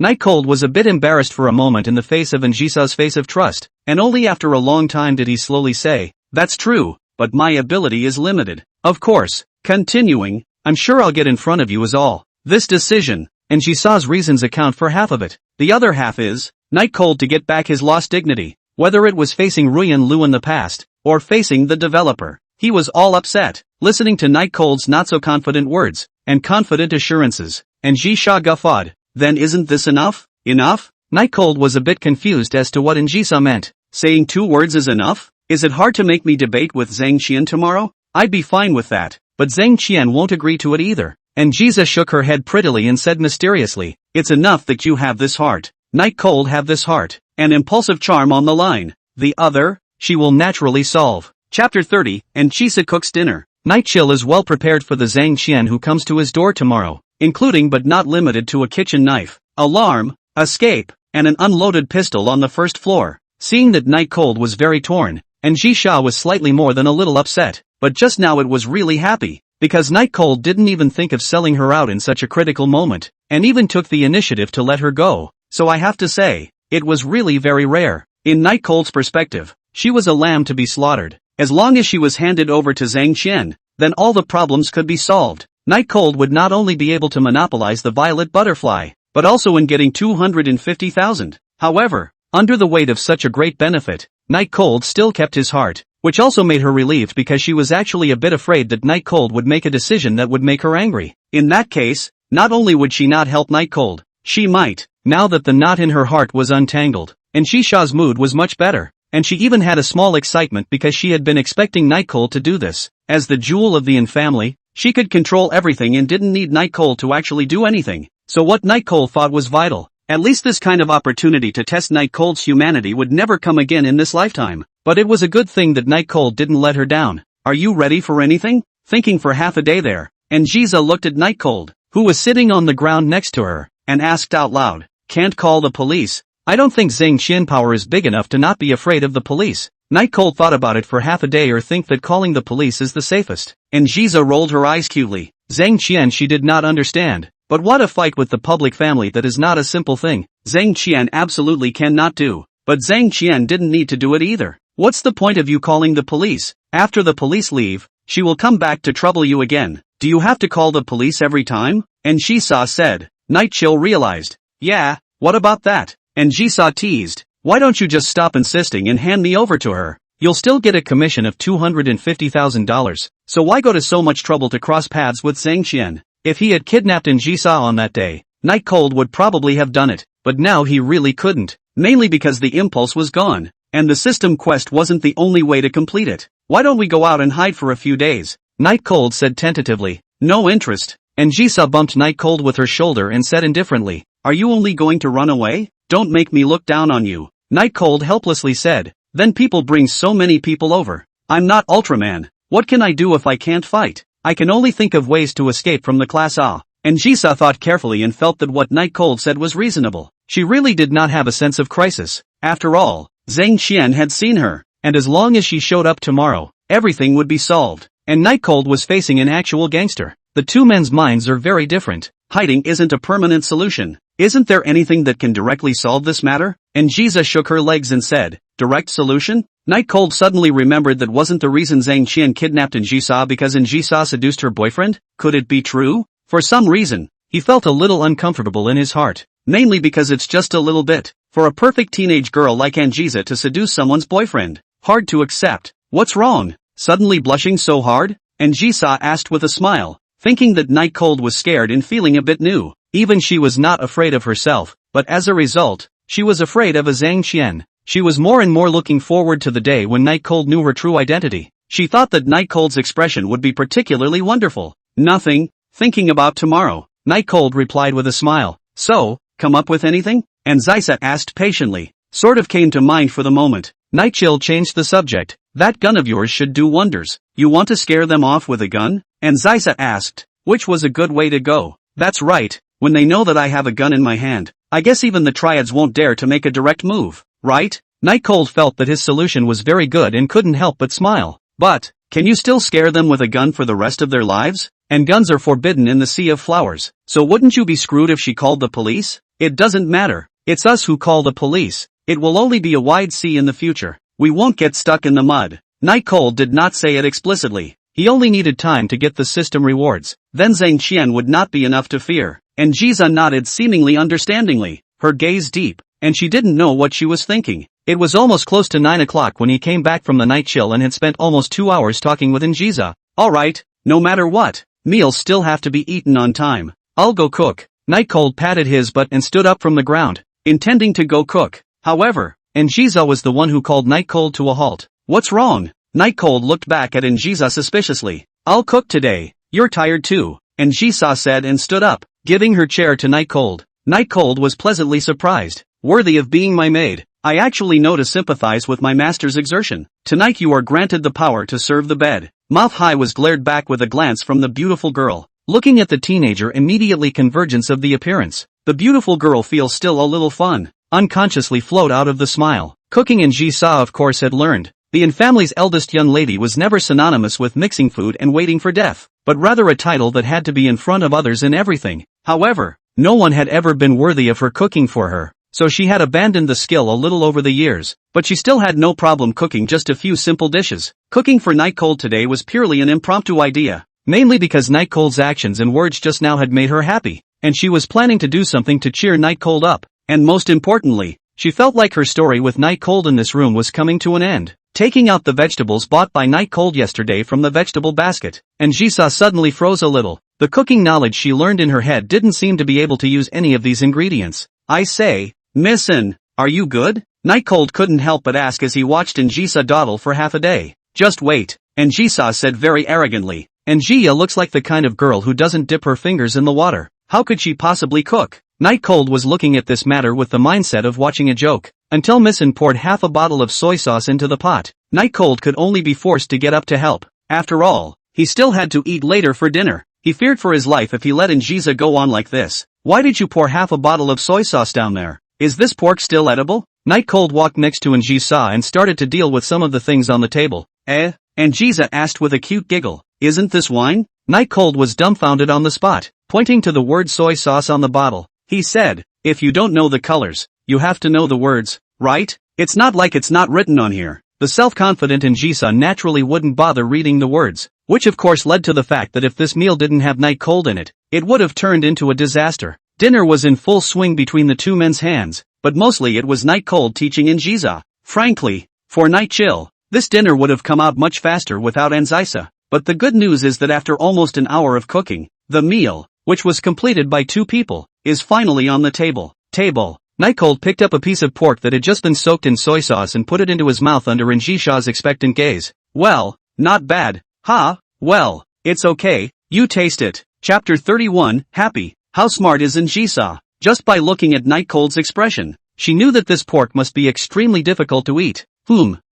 Night Cold was a bit embarrassed for a moment in the face of Njisa's face of trust, and only after a long time did he slowly say, that's true, but my ability is limited. Of course. Continuing, I'm sure I'll get in front of you is all. This decision, Njisa's reasons account for half of it. The other half is, Night Cold to get back his lost dignity. Whether it was facing Ruyan Lu in the past, or facing the developer, he was all upset, listening to Night Cold's not-so-confident words, and confident assurances, and Njisa guffawed. Then isn't this enough? Enough? Night Cold was a bit confused as to what Njisa meant. Saying 2 words is enough? Is it hard to make me debate with Zhang Qian tomorrow? I'd be fine with that, but Zhang Qian won't agree to it either. Njisa shook her head prettily and said mysteriously, it's enough that you have this heart. Night Cold have this heart, an impulsive charm on the line. The other, she will naturally solve. Chapter 30, Njisa cooks dinner. Night Chill is well prepared for the Zhang Qian who comes to his door tomorrow, including but not limited to a kitchen knife, alarm, escape, and an unloaded pistol on the first floor. Seeing that Night Cold was very torn, Njisa was slightly more than a little upset, but just now it was really happy, because Night Cold didn't even think of selling her out in such a critical moment, and even took the initiative to let her go. So I have to say, it was really very rare. In Night Cold's perspective, she was a lamb to be slaughtered. As long as she was handed over to Zhang Qian, then all the problems could be solved. Night Cold would not only be able to monopolize the violet butterfly, but also in getting 250,000. However, under the weight of such a great benefit, Night Cold still kept his heart, which also made her relieved because she was actually a bit afraid that Night Cold would make a decision that would make her angry. In that case, not only would she not help Night Cold, She might, now that the knot in her heart was untangled, and Jisha's mood was much better. And she even had a small excitement because she had been expecting Nightcole to do this. As the jewel of the In family, she could control everything and didn't need Nightcole to actually do anything. So what Nightcole thought was vital. At least this kind of opportunity to test Nightcole's humanity would never come again in this lifetime. But it was a good thing that Nightcole didn't let her down. Are you ready for anything? Thinking for half a day there. And Jiza looked at Nightcole, who was sitting on the ground next to her, and asked out loud, "Can't call the police?" I don't think Zhang Qian power is big enough to not be afraid of the police. Nightcole thought about it for half a day or think that calling the police is the safest. And Jiza rolled her eyes cutely. Zhang Qian she did not understand. But what a fight with the public family, that is not a simple thing. Zhang Qian absolutely cannot do. But Zhang Qian didn't need to do it either. What's the point of you calling the police? After the police leave, she will come back to trouble you again. Do you have to call the police every time? And Shisa said. Nightchill realized. Yeah, what about that? And Jisa teased, why don't you just stop insisting and hand me over to her? You'll still get a commission of $250,000, so why go to so much trouble to cross paths with Zhang Qian? If he had kidnapped Jisa on that day, Nightcole would probably have done it, but now he really couldn't, mainly because the impulse was gone, and the system quest wasn't the only way to complete it. Why don't we go out and hide for a few days? Nightcole said tentatively. No interest. And Jisa bumped Nightcole with her shoulder and said indifferently, are you only going to run away? Don't make me look down on you. Nightcole helplessly said. Then people bring so many people over. I'm not Ultraman. What can I do if I can't fight? I can only think of ways to escape from the class A. And Jisa thought carefully and felt that what Nightcole said was reasonable. She really did not have a sense of crisis. After all, Zhang Qian had seen her, and as long as she showed up tomorrow, everything would be solved. And Nightcole was facing an actual gangster. The two men's minds are very different. Hiding isn't a permanent solution. Isn't there anything that can directly solve this matter? And Jiza shook her legs and said, direct solution? Nightcole suddenly remembered that wasn't the reason Zhang Qian kidnapped Njisa because Njisa seduced her boyfriend? Could it be true? For some reason, he felt a little uncomfortable in his heart. Mainly because it's just a little bit. For a perfect teenage girl like Anjiza to seduce someone's boyfriend. Hard to accept. What's wrong? Suddenly blushing so hard? And Jisa asked with a smile, thinking that Nightcole was scared and feeling a bit new. Even she was not afraid of herself, but as a result, she was afraid of a Zhang Qian. She was more and more looking forward to the day when Nightcole knew her true identity. She thought that Nightcole's expression would be particularly wonderful. Nothing, thinking about tomorrow. Nightcole replied with a smile. So, come up with anything? And Zisa asked patiently. Sort of came to mind for the moment. Nightchill changed the subject. That gun of yours should do wonders. You want to scare them off with a gun? And Zisa asked, which was a good way to go. That's right. When they know that I have a gun in my hand, I guess even the triads won't dare to make a direct move, right? Nightcole felt that his solution was very good and couldn't help but smile. But, can you still scare them with a gun for the rest of their lives? And guns are forbidden in the Sea of Flowers, so wouldn't you be screwed if she called the police? It doesn't matter. It's us who call the police. It will only be a wide sea in the future. We won't get stuck in the mud. Nightcole did not say it explicitly. He only needed time to get the system rewards. Then Zhang Qian would not be enough to fear. And Jiza nodded seemingly understandingly, her gaze deep, and she didn't know what she was thinking. It was almost close to 9 o'clock when he came back from the night chill and had spent almost 2 hours talking with Njiza. Alright, no matter what, meals still have to be eaten on time. I'll go cook. Nightcole patted his butt and stood up from the ground, intending to go cook. However, Njiza was the one who called Nightcole to a halt. What's wrong? Nightcole looked back at Njiza suspiciously. I'll cook today. You're tired too, Njiza said and stood up, giving her chair to Nightcole. Nightcole was pleasantly surprised. Worthy of being my maid. I actually know to sympathize with my master's exertion. Tonight you are granted the power to serve the bed. Mouth High was glared back with a glance from the beautiful girl. Looking at the teenager immediately convergence of the appearance. The beautiful girl feels still a little fun. Unconsciously flowed out of the smile. Cooking in Jisa of course had learned. The In family's eldest young lady was never synonymous with mixing food and waiting for death, but rather a title that had to be in front of others in everything. However, no one had ever been worthy of her cooking for her, so she had abandoned the skill a little over the years, but she still had no problem cooking just a few simple dishes. Cooking for Nightcole today was purely an impromptu idea, mainly because Nightcole's actions and words just now had made her happy, and she was planning to do something to cheer Nightcole up, and most importantly, she felt like her story with Nightcole in this room was coming to an end. Taking out the vegetables bought by Nightcole yesterday from the vegetable basket, and Jisa suddenly froze a little. The cooking knowledge she learned in her head didn't seem to be able to use any of these ingredients. I say, Missin, are you good? Night Cold couldn't help but ask as he watched Njisa dawdle for half a day. Just wait, Njisa said very arrogantly. Njia looks like the kind of girl who doesn't dip her fingers in the water. How could she possibly cook? Night Cold was looking at this matter with the mindset of watching a joke, until Missin poured half a bottle of soy sauce into the pot. Night Cold could only be forced to get up to help. After all, he still had to eat later for dinner. He feared for his life if he let Njisa go on like this. Why did you pour half a bottle of soy sauce down there? Is this pork still edible? Night Cold walked next to Njisa and started to deal with some of the things on the table. Njisa asked with a cute giggle. Isn't this wine? Night Cold was dumbfounded on the spot, pointing to the word soy sauce on the bottle. He said, if you don't know the colors, you have to know the words, right? It's not like it's not written on here. The self-confident Njisa naturally wouldn't bother reading the words, which of course led to the fact that if this meal didn't have Night Cold in it, it would have turned into a disaster. Dinner was in full swing between the two men's hands, but mostly it was Night Cold teaching Njisa. Frankly, for Night Chill, this dinner would have come out much faster without Njisa. But the good news is that after almost an hour of cooking, the meal, which was completed by 2 people, is finally on the table. Night Cold picked up a piece of pork that had just been soaked in soy sauce and put it into his mouth under Njisha's expectant gaze. Well, not bad, huh? Well, it's okay, you taste it. Chapter 31, Happy. How smart is Njisa? Just by looking at Night Cold's expression, she knew that this pork must be extremely difficult to eat.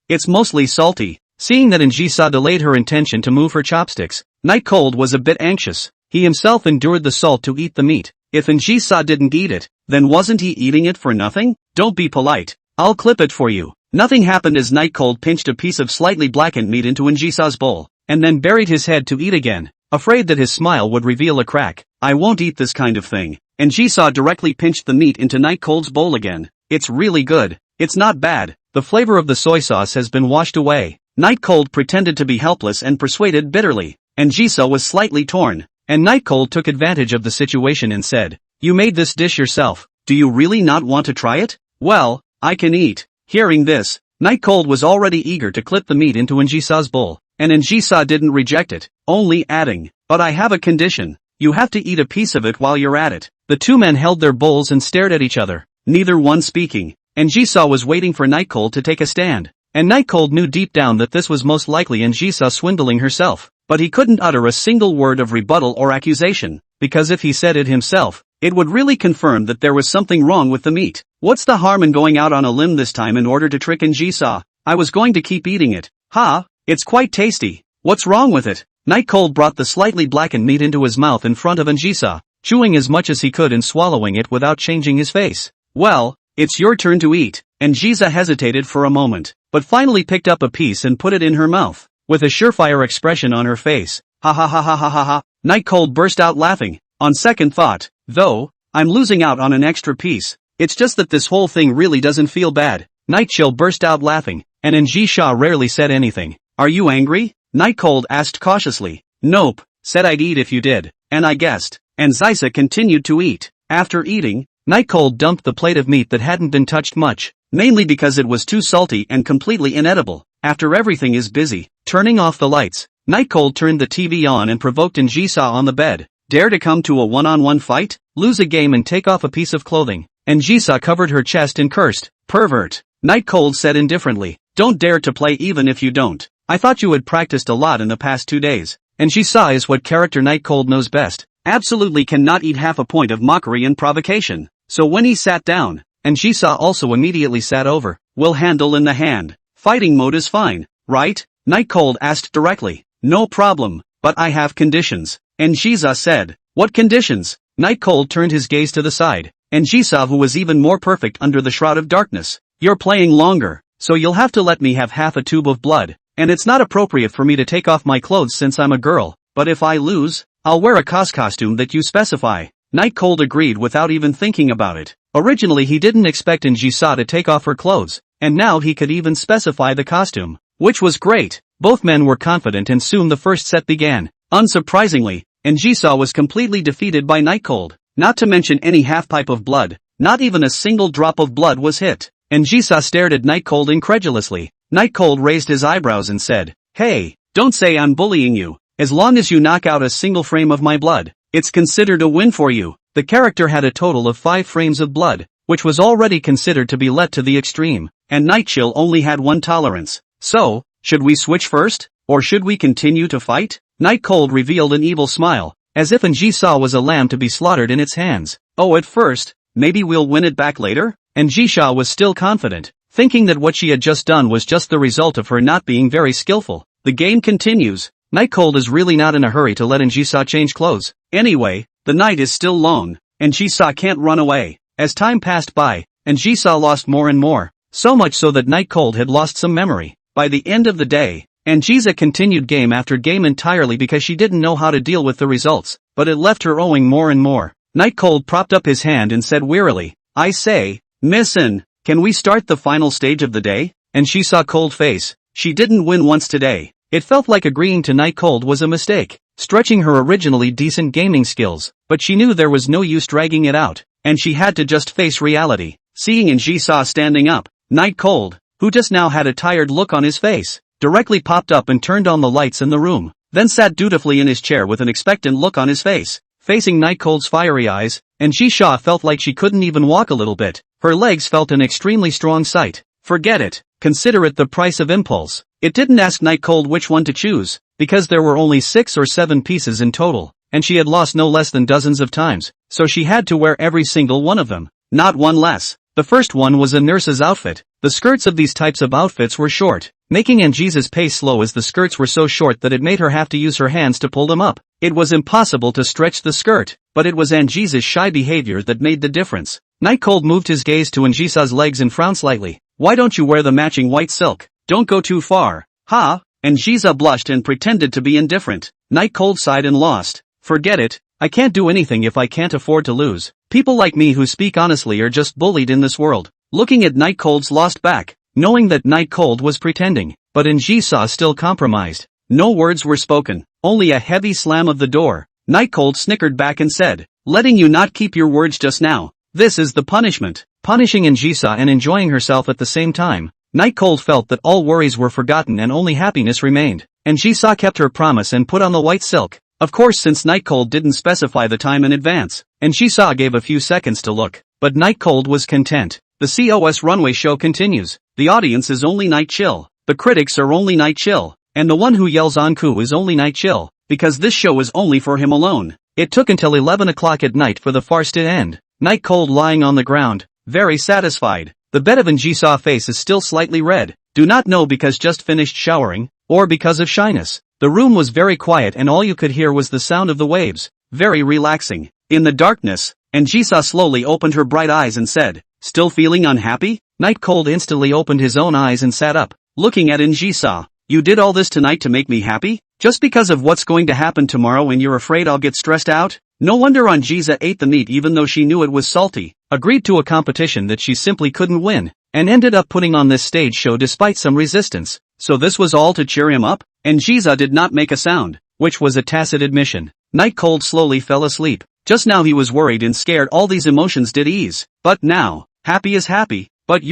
It's mostly salty. Seeing that Njisa delayed her intention to move her chopsticks, Night Cold was a bit anxious. He himself endured the salt to eat the meat. If Njisa didn't eat it, then wasn't he eating it for nothing? Don't be polite. I'll clip it for you. Nothing happened as Night Cold pinched a piece of slightly blackened meat into Njisa's bowl, and then buried his head to eat again, afraid that his smile would reveal a crack. I won't eat this kind of thing. Njisa directly pinched the meat into Night Cold's bowl again. It's really good. It's not bad. The flavor of the soy sauce has been washed away. Night Cold pretended to be helpless and persuaded bitterly. Njisa was slightly torn, and Night Cold took advantage of the situation and said, you made this dish yourself. Do you really not want to try it? Well, I can eat. Hearing this, Night Cold was already eager to clip the meat into Njisa's bowl, and Njisa didn't reject it, only adding, but I have a condition. You have to eat a piece of it while you're at it. The 2 men held their bowls and stared at each other, neither one speaking. Njisa was waiting for Night Cold to take a stand. And Night Cold knew deep down that this was most likely Njisa swindling herself, but he couldn't utter a single word of rebuttal or accusation, because if he said it himself, it would really confirm that there was something wrong with the meat. What's the harm in going out on a limb this time in order to trick Njisa? I was going to keep eating it. It's quite tasty. What's wrong with it? Night Cold brought the slightly blackened meat into his mouth in front of Njisa, chewing as much as he could and swallowing it without changing his face. Well, it's your turn to eat. Njisa hesitated for a moment, but finally picked up a piece and put it in her mouth, with a surefire expression on her face. Ha ha ha ha ha ha ha. Night Cold burst out laughing. On second thought, though, I'm losing out on an extra piece. It's just that this whole thing really doesn't feel bad. Night Chill burst out laughing, and Njisa rarely said anything. Are you angry? Night Cold asked cautiously. Nope, said I'd eat if you did, and I guessed. And Njisa continued to eat. After eating, Night Cold dumped the plate of meat that hadn't been touched much, mainly because it was too salty and completely inedible. After everything is busy, turning off the lights, Night Cold turned the TV on and provoked Njisa on the bed. Dare to come to a one-on-one fight? Lose a game and take off a piece of clothing. Njisa covered her chest and cursed. Pervert. Night Cold said indifferently. Don't dare to play even if you don't. I thought you had practiced a lot in the past 2 days. Njisa is what character Night Cold knows best. Absolutely cannot eat half a point of mockery and provocation. So when he sat down, Njisa also immediately sat over. We'll handle in the hand. Fighting mode is fine, right? Night Cold asked directly. No problem, but I have conditions. Njisa said. What conditions? Night Cold turned his gaze to the side. Njisa, who was even more perfect under the shroud of darkness. You're playing longer, so you'll have to let me have half a tube of blood. And it's not appropriate for me to take off my clothes since I'm a girl, but if I lose, I'll wear a costume that you specify. Night Cold agreed without even thinking about it. Originally he didn't expect Njisa to take off her clothes, and now he could even specify the costume, which was great. Both men were confident and soon the first set began. Unsurprisingly, Njisa was completely defeated by Night Cold, not to mention any half-pipe of blood. Not even a single drop of blood was hit. Njisa stared at Night Cold incredulously. Night Cold raised his eyebrows and said, Hey, don't say I'm bullying you. As long as you knock out a single frame of my blood, it's considered a win for you. The character had a total of 5 frames of blood, which was already considered to be let to the extreme, and Night Chill only had 1 tolerance. So, should we switch first? Or should we continue to fight? Night Cold revealed an evil smile, as if Jisoo was a lamb to be slaughtered in its hands. Oh, at first, maybe we'll win it back later? And Jisoo was still confident, thinking that what she had just done was just the result of her not being very skillful. The game continues. Night Cold is really not in a hurry to let Jisoo change clothes. Anyway, the night is still long, and Jisoo can't run away. As time passed by, Jisoo lost more and more, so much so that Night Cold had lost some memory. By the end of the day, Jisoo continued game after game entirely because she didn't know how to deal with the results, but it left her owing more and more. Night Cold propped up his hand and said wearily, I say, Missin, can we start the final stage of the day? And she saw cold face. She didn't win once today. It felt like agreeing to Night Cold was a mistake, stretching her originally decent gaming skills, but she knew there was no use dragging it out, and she had to just face reality. Seeing Jisoo standing up, Night Cold, who just now had a tired look on his face, directly popped up and turned on the lights in the room, then sat dutifully in his chair with an expectant look on his face, facing Night Cold's fiery eyes, and Jisoo felt like she couldn't even walk a little bit. Her legs felt an extremely strong sight. Forget it, consider it the price of impulse. It didn't ask Night Cold which one to choose, because there were only 6 or 7 pieces in total, and she had lost no less than dozens of times, so she had to wear every single one of them, not one less. The first one was a nurse's outfit. The skirts of these types of outfits were short, making Angie's pace slow as the skirts were so short that it made her have to use her hands to pull them up. It was impossible to stretch the skirt, but it was Angie's shy behavior that made the difference. Night Cold moved his gaze to Jisoo's legs and frowned slightly. Why don't you wear the matching white silk? Don't go too far. Ha! And Jisoo blushed and pretended to be indifferent. Night Cold sighed and lost. Forget it, I can't do anything if I can't afford to lose. People like me who speak honestly are just bullied in this world. Looking at Night Cold's lost back, knowing that Night Cold was pretending, but Jisoo still compromised. No words were spoken, only a heavy slam of the door. Night Cold snickered back and said, letting you not keep your words just now. This is the punishment. Punishing Jisoo and enjoying herself at the same time. Night Cold felt that all worries were forgotten and only happiness remained. And Jisoo kept her promise and put on the white silk. Of course, since Night Cold didn't specify the time in advance, and Jisoo gave a few seconds to look, but Night Cold was content. The COS runway show continues. The audience is only Night Chill. The critics are only Night Chill. And the one who yells Anku is only Night Chill, because this show is only for him alone. It took until 11 o'clock at night for the farce to end. Night Cold lying on the ground, very satisfied. The bed of Jisoo's face is still slightly red. Do not know because just finished showering, or because of shyness. The room was very quiet and all you could hear was the sound of the waves. Very relaxing. In the darkness, Jisoo slowly opened her bright eyes and said, still feeling unhappy? Night Cold instantly opened his own eyes and sat up, looking at Jisoo. You did all this tonight to make me happy? Just because of what's going to happen tomorrow and you're afraid I'll get stressed out? No wonder Jisoo ate the meat even though she knew it was salty, agreed to a competition that she simply couldn't win, and ended up putting on this stage show despite some resistance. So this was all to cheer him up? Jisoo did not make a sound, which was a tacit admission. Night Cold slowly fell asleep. Just now he was worried and scared, all these emotions did ease. But now, happy is happy, but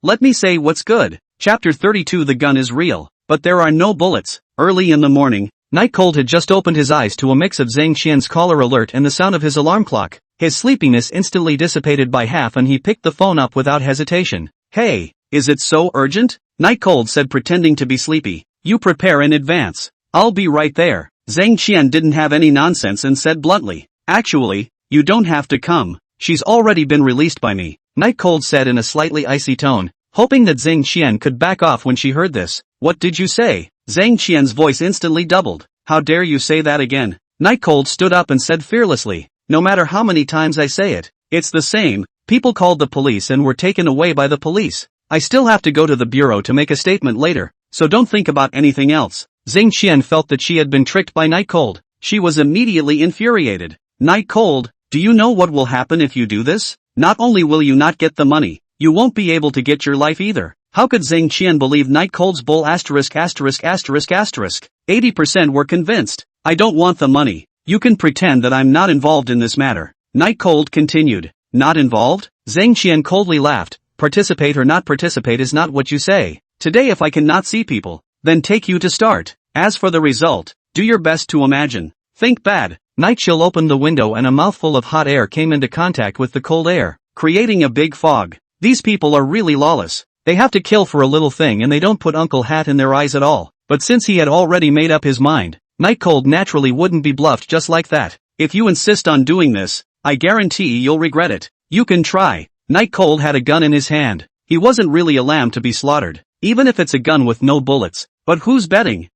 let me say what's good. Chapter 32. The gun is real, but there are no bullets. Early in the morning, Night Cold had just opened his eyes to a mix of Zhang Qian's caller alert and the sound of his alarm clock. His sleepiness instantly dissipated by half and he picked the phone up without hesitation. Hey, is it so urgent? Night Cold said, pretending to be sleepy. You prepare in advance. I'll be right there. Zhang Qian didn't have any nonsense and said bluntly. Actually, you don't have to come. She's already been released by me. Night Cold said in a slightly icy tone, hoping that Zhang Qian could back off when she heard this. What did you say? Zhang Qian's voice instantly doubled. How dare you say that again? Night Cold stood up and said fearlessly. No matter how many times I say it, it's the same. People called the police and were taken away by the police. I still have to go to the bureau to make a statement later, so don't think about anything else. Zhang Qian felt that she had been tricked by Night Cold. She was immediately infuriated. Night Cold, do you know what will happen if you do this? Not only will you not get the money, you won't be able to get your life either. How could Zhang Qian believe Night Cold's bull? 80% were convinced. I don't want the money. You can pretend that I'm not involved in this matter. Night Cold continued. Not involved? Zhang Qian coldly laughed. Participate or not participate is not what you say. Today if I cannot see people, then take you to start. As for the result, do your best to imagine. Think bad. Night Chill opened the window and a mouthful of hot air came into contact with the cold air, creating a big fog. These people are really lawless. They have to kill for a little thing and they don't put Uncle Hat in their eyes at all. But since he had already made up his mind, Night Cold naturally wouldn't be bluffed just like that. If you insist on doing this, I guarantee you'll regret it. You can try. Night Cold had a gun in his hand. He wasn't really a lamb to be slaughtered, even if it's a gun with no bullets. But who's betting?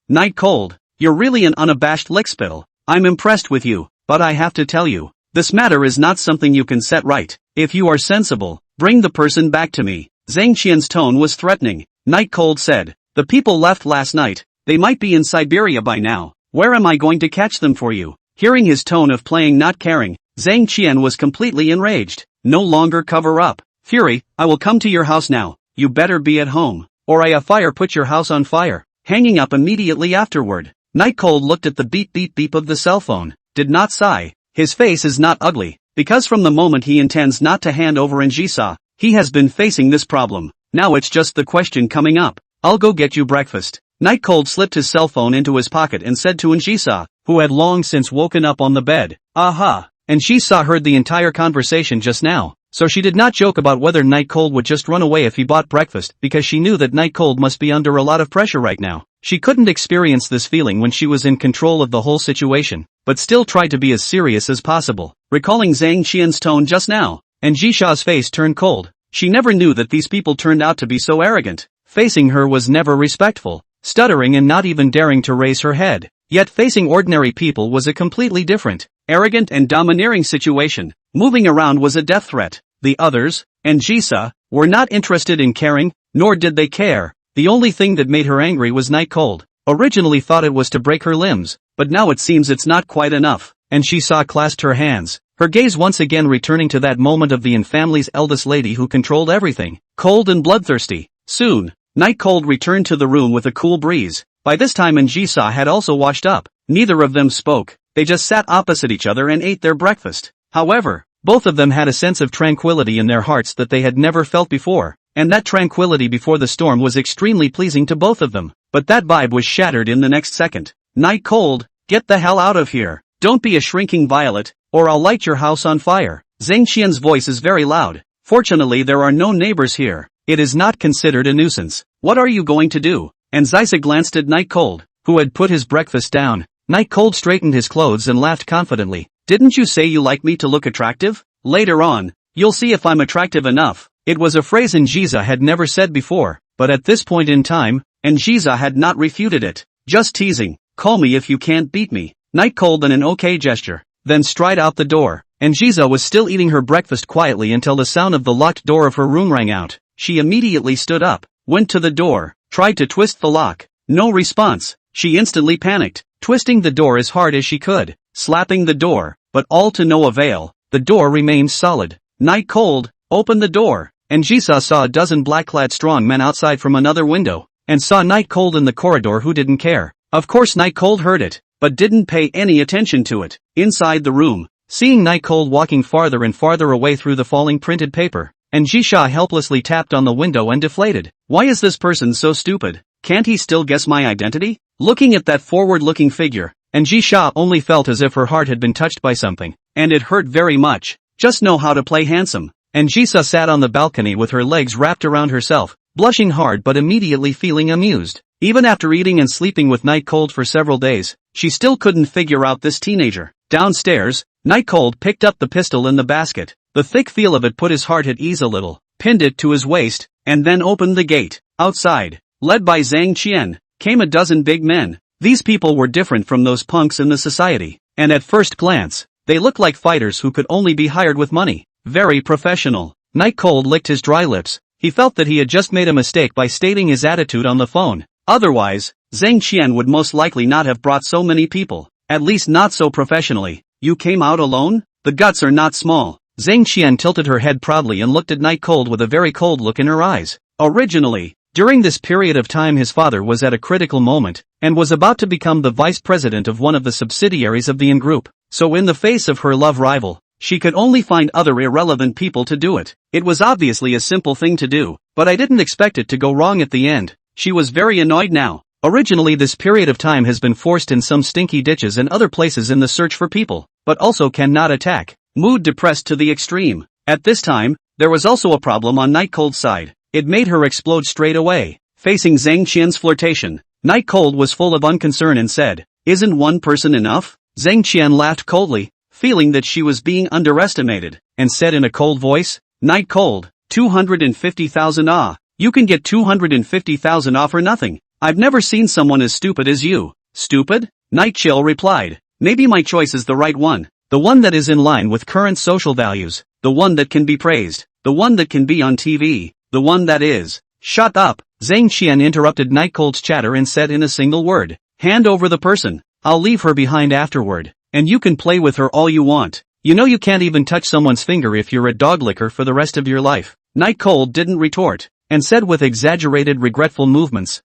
Night Cold, you're really an unabashed lickspittle. I'm impressed with you, but I have to tell you, this matter is not something you can set right. If you are sensible, bring the person back to me. Zhang Qian's tone was threatening. Night Cold said, the people left last night. They might be in Siberia by now. Where am I going to catch them for you? Hearing his tone of playing not caring, Zhang Qian was completely enraged. No longer cover up. Fury, I will come to your house now. You better be at home, or I fire put your house on fire. Hanging up immediately afterward, Night Cold looked at the beep beep beep of the cell phone, did not sigh. His face is not ugly, because from the moment he intends not to hand over Njisa, he has been facing this problem. Now it's just the question coming up. I'll go get you breakfast. Night Cold slipped his cell phone into his pocket and said to Njisa, who had long since woken up on the bed. Aha! Njisa heard the entire conversation just now, so she did not joke about whether Night Cold would just run away if he bought breakfast because she knew that Night Cold must be under a lot of pressure right now. She couldn't experience this feeling when she was in control of the whole situation, but still tried to be as serious as possible. Recalling Zhang Qian's tone just now, Njisha's face turned cold. She never knew that these people turned out to be so arrogant. Facing her was never respectful, stuttering and not even daring to raise her head. Yet facing ordinary people was a completely different, arrogant and domineering situation. Moving around was a death threat. The others, Njisa, were not interested in caring, nor did they care. The only thing that made her angry was Night Cold. Originally thought it was to break her limbs, but now it seems it's not quite enough. Njisa clasped her hands, her gaze once again returning to that moment of the Yin family's eldest lady who controlled everything, cold and bloodthirsty. Soon, Night Cold returned to the room with a cool breeze. By this time Njisa had also washed up. Neither of them spoke, they just sat opposite each other and ate their breakfast. However, both of them had a sense of tranquility in their hearts that they had never felt before, and that tranquility before the storm was extremely pleasing to both of them. But that vibe was shattered in the next second. Night Cold, get the hell out of here. Don't be a shrinking violet, or I'll light your house on fire. Zhang Qian's voice is very loud. Fortunately there are no neighbors here. It is not considered a nuisance. What are you going to do? And Ziza glanced at Night Cold, who had put his breakfast down. Night Cold straightened his clothes and laughed confidently. Didn't you say you like me to look attractive? Later on, you'll see if I'm attractive enough. It was a phrase Njisa had never said before, but at this point in time, Njisa had not refuted it. Just teasing. Call me if you can't beat me. Night Cold in an okay gesture, then stride out the door. Njisa was still eating her breakfast quietly until the sound of the locked door of her room rang out. She immediately stood up, went to the door, tried to twist the lock. No response. She instantly panicked, twisting the door as hard as she could, slapping the door, but all to no avail. The door remained solid. Night Cold, open the door. Njisa saw a dozen black-clad strong men outside from another window, and saw Night Cold in the corridor who didn't care. Of course Night Cold heard it, but didn't pay any attention to it. Inside the room, seeing Night Cold walking farther and farther away through the falling printed paper, Njisa helplessly tapped on the window and deflated. Why is this person so stupid? Can't he still guess my identity? Looking at that forward-looking figure, Njisa only felt as if her heart had been touched by something, and it hurt very much. Just know how to play handsome. Njisa sat on the balcony with her legs wrapped around herself, blushing hard but immediately feeling amused. Even after eating and sleeping with Night Cold for several days, she still couldn't figure out this teenager. Downstairs, Night Cold picked up the pistol in the basket. The thick feel of it put his heart at ease a little, pinned it to his waist, and then opened the gate. Outside, led by Zhang Qian, came a dozen big men. These people were different from those punks in the society, and at first glance, they looked like fighters who could only be hired with money. Very professional. Night Cold licked his dry lips. He felt that he had just made a mistake by stating his attitude on the phone. Otherwise, Zhang Qian would most likely not have brought so many people, at least not so professionally. You came out alone? The guts are not small. Zhang Qian tilted her head proudly and looked at Night Cold with a very cold look in her eyes. Originally, during this period of time his father was at a critical moment, and was about to become the vice president of one of the subsidiaries of the Yin Group. So in the face of her love rival, she could only find other irrelevant people to do it. It was obviously a simple thing to do, but I didn't expect it to go wrong at the end. She was very annoyed now. Originally this period of time has been forced in some stinky ditches and other places in the search for people, but also cannot attack. Mood depressed to the extreme. At this time, there was also a problem on Night Cold's side. It made her explode straight away. Facing Zhang Qian's flirtation, Night Cold was full of unconcern and said, "Isn't one person enough?" Zhang Qian laughed coldly, feeling that she was being underestimated, and said in a cold voice, "Night Cold, 250,000 ah. You can get 250,000 ah for nothing. I've never seen someone as stupid as you." "Stupid?" Night Chill replied. "Maybe my choice is the right one. The one that is in line with current social values. The one that can be praised. The one that can be on TV. The one that is." "Shut up." Zhang Qian interrupted Night Cold's chatter and said in a single word, "Hand over the person. I'll leave her behind afterward. And you can play with her all you want. You know you can't even touch someone's finger if you're a dog licker for the rest of your life." Night Cold didn't retort, and said with exaggerated regretful movements,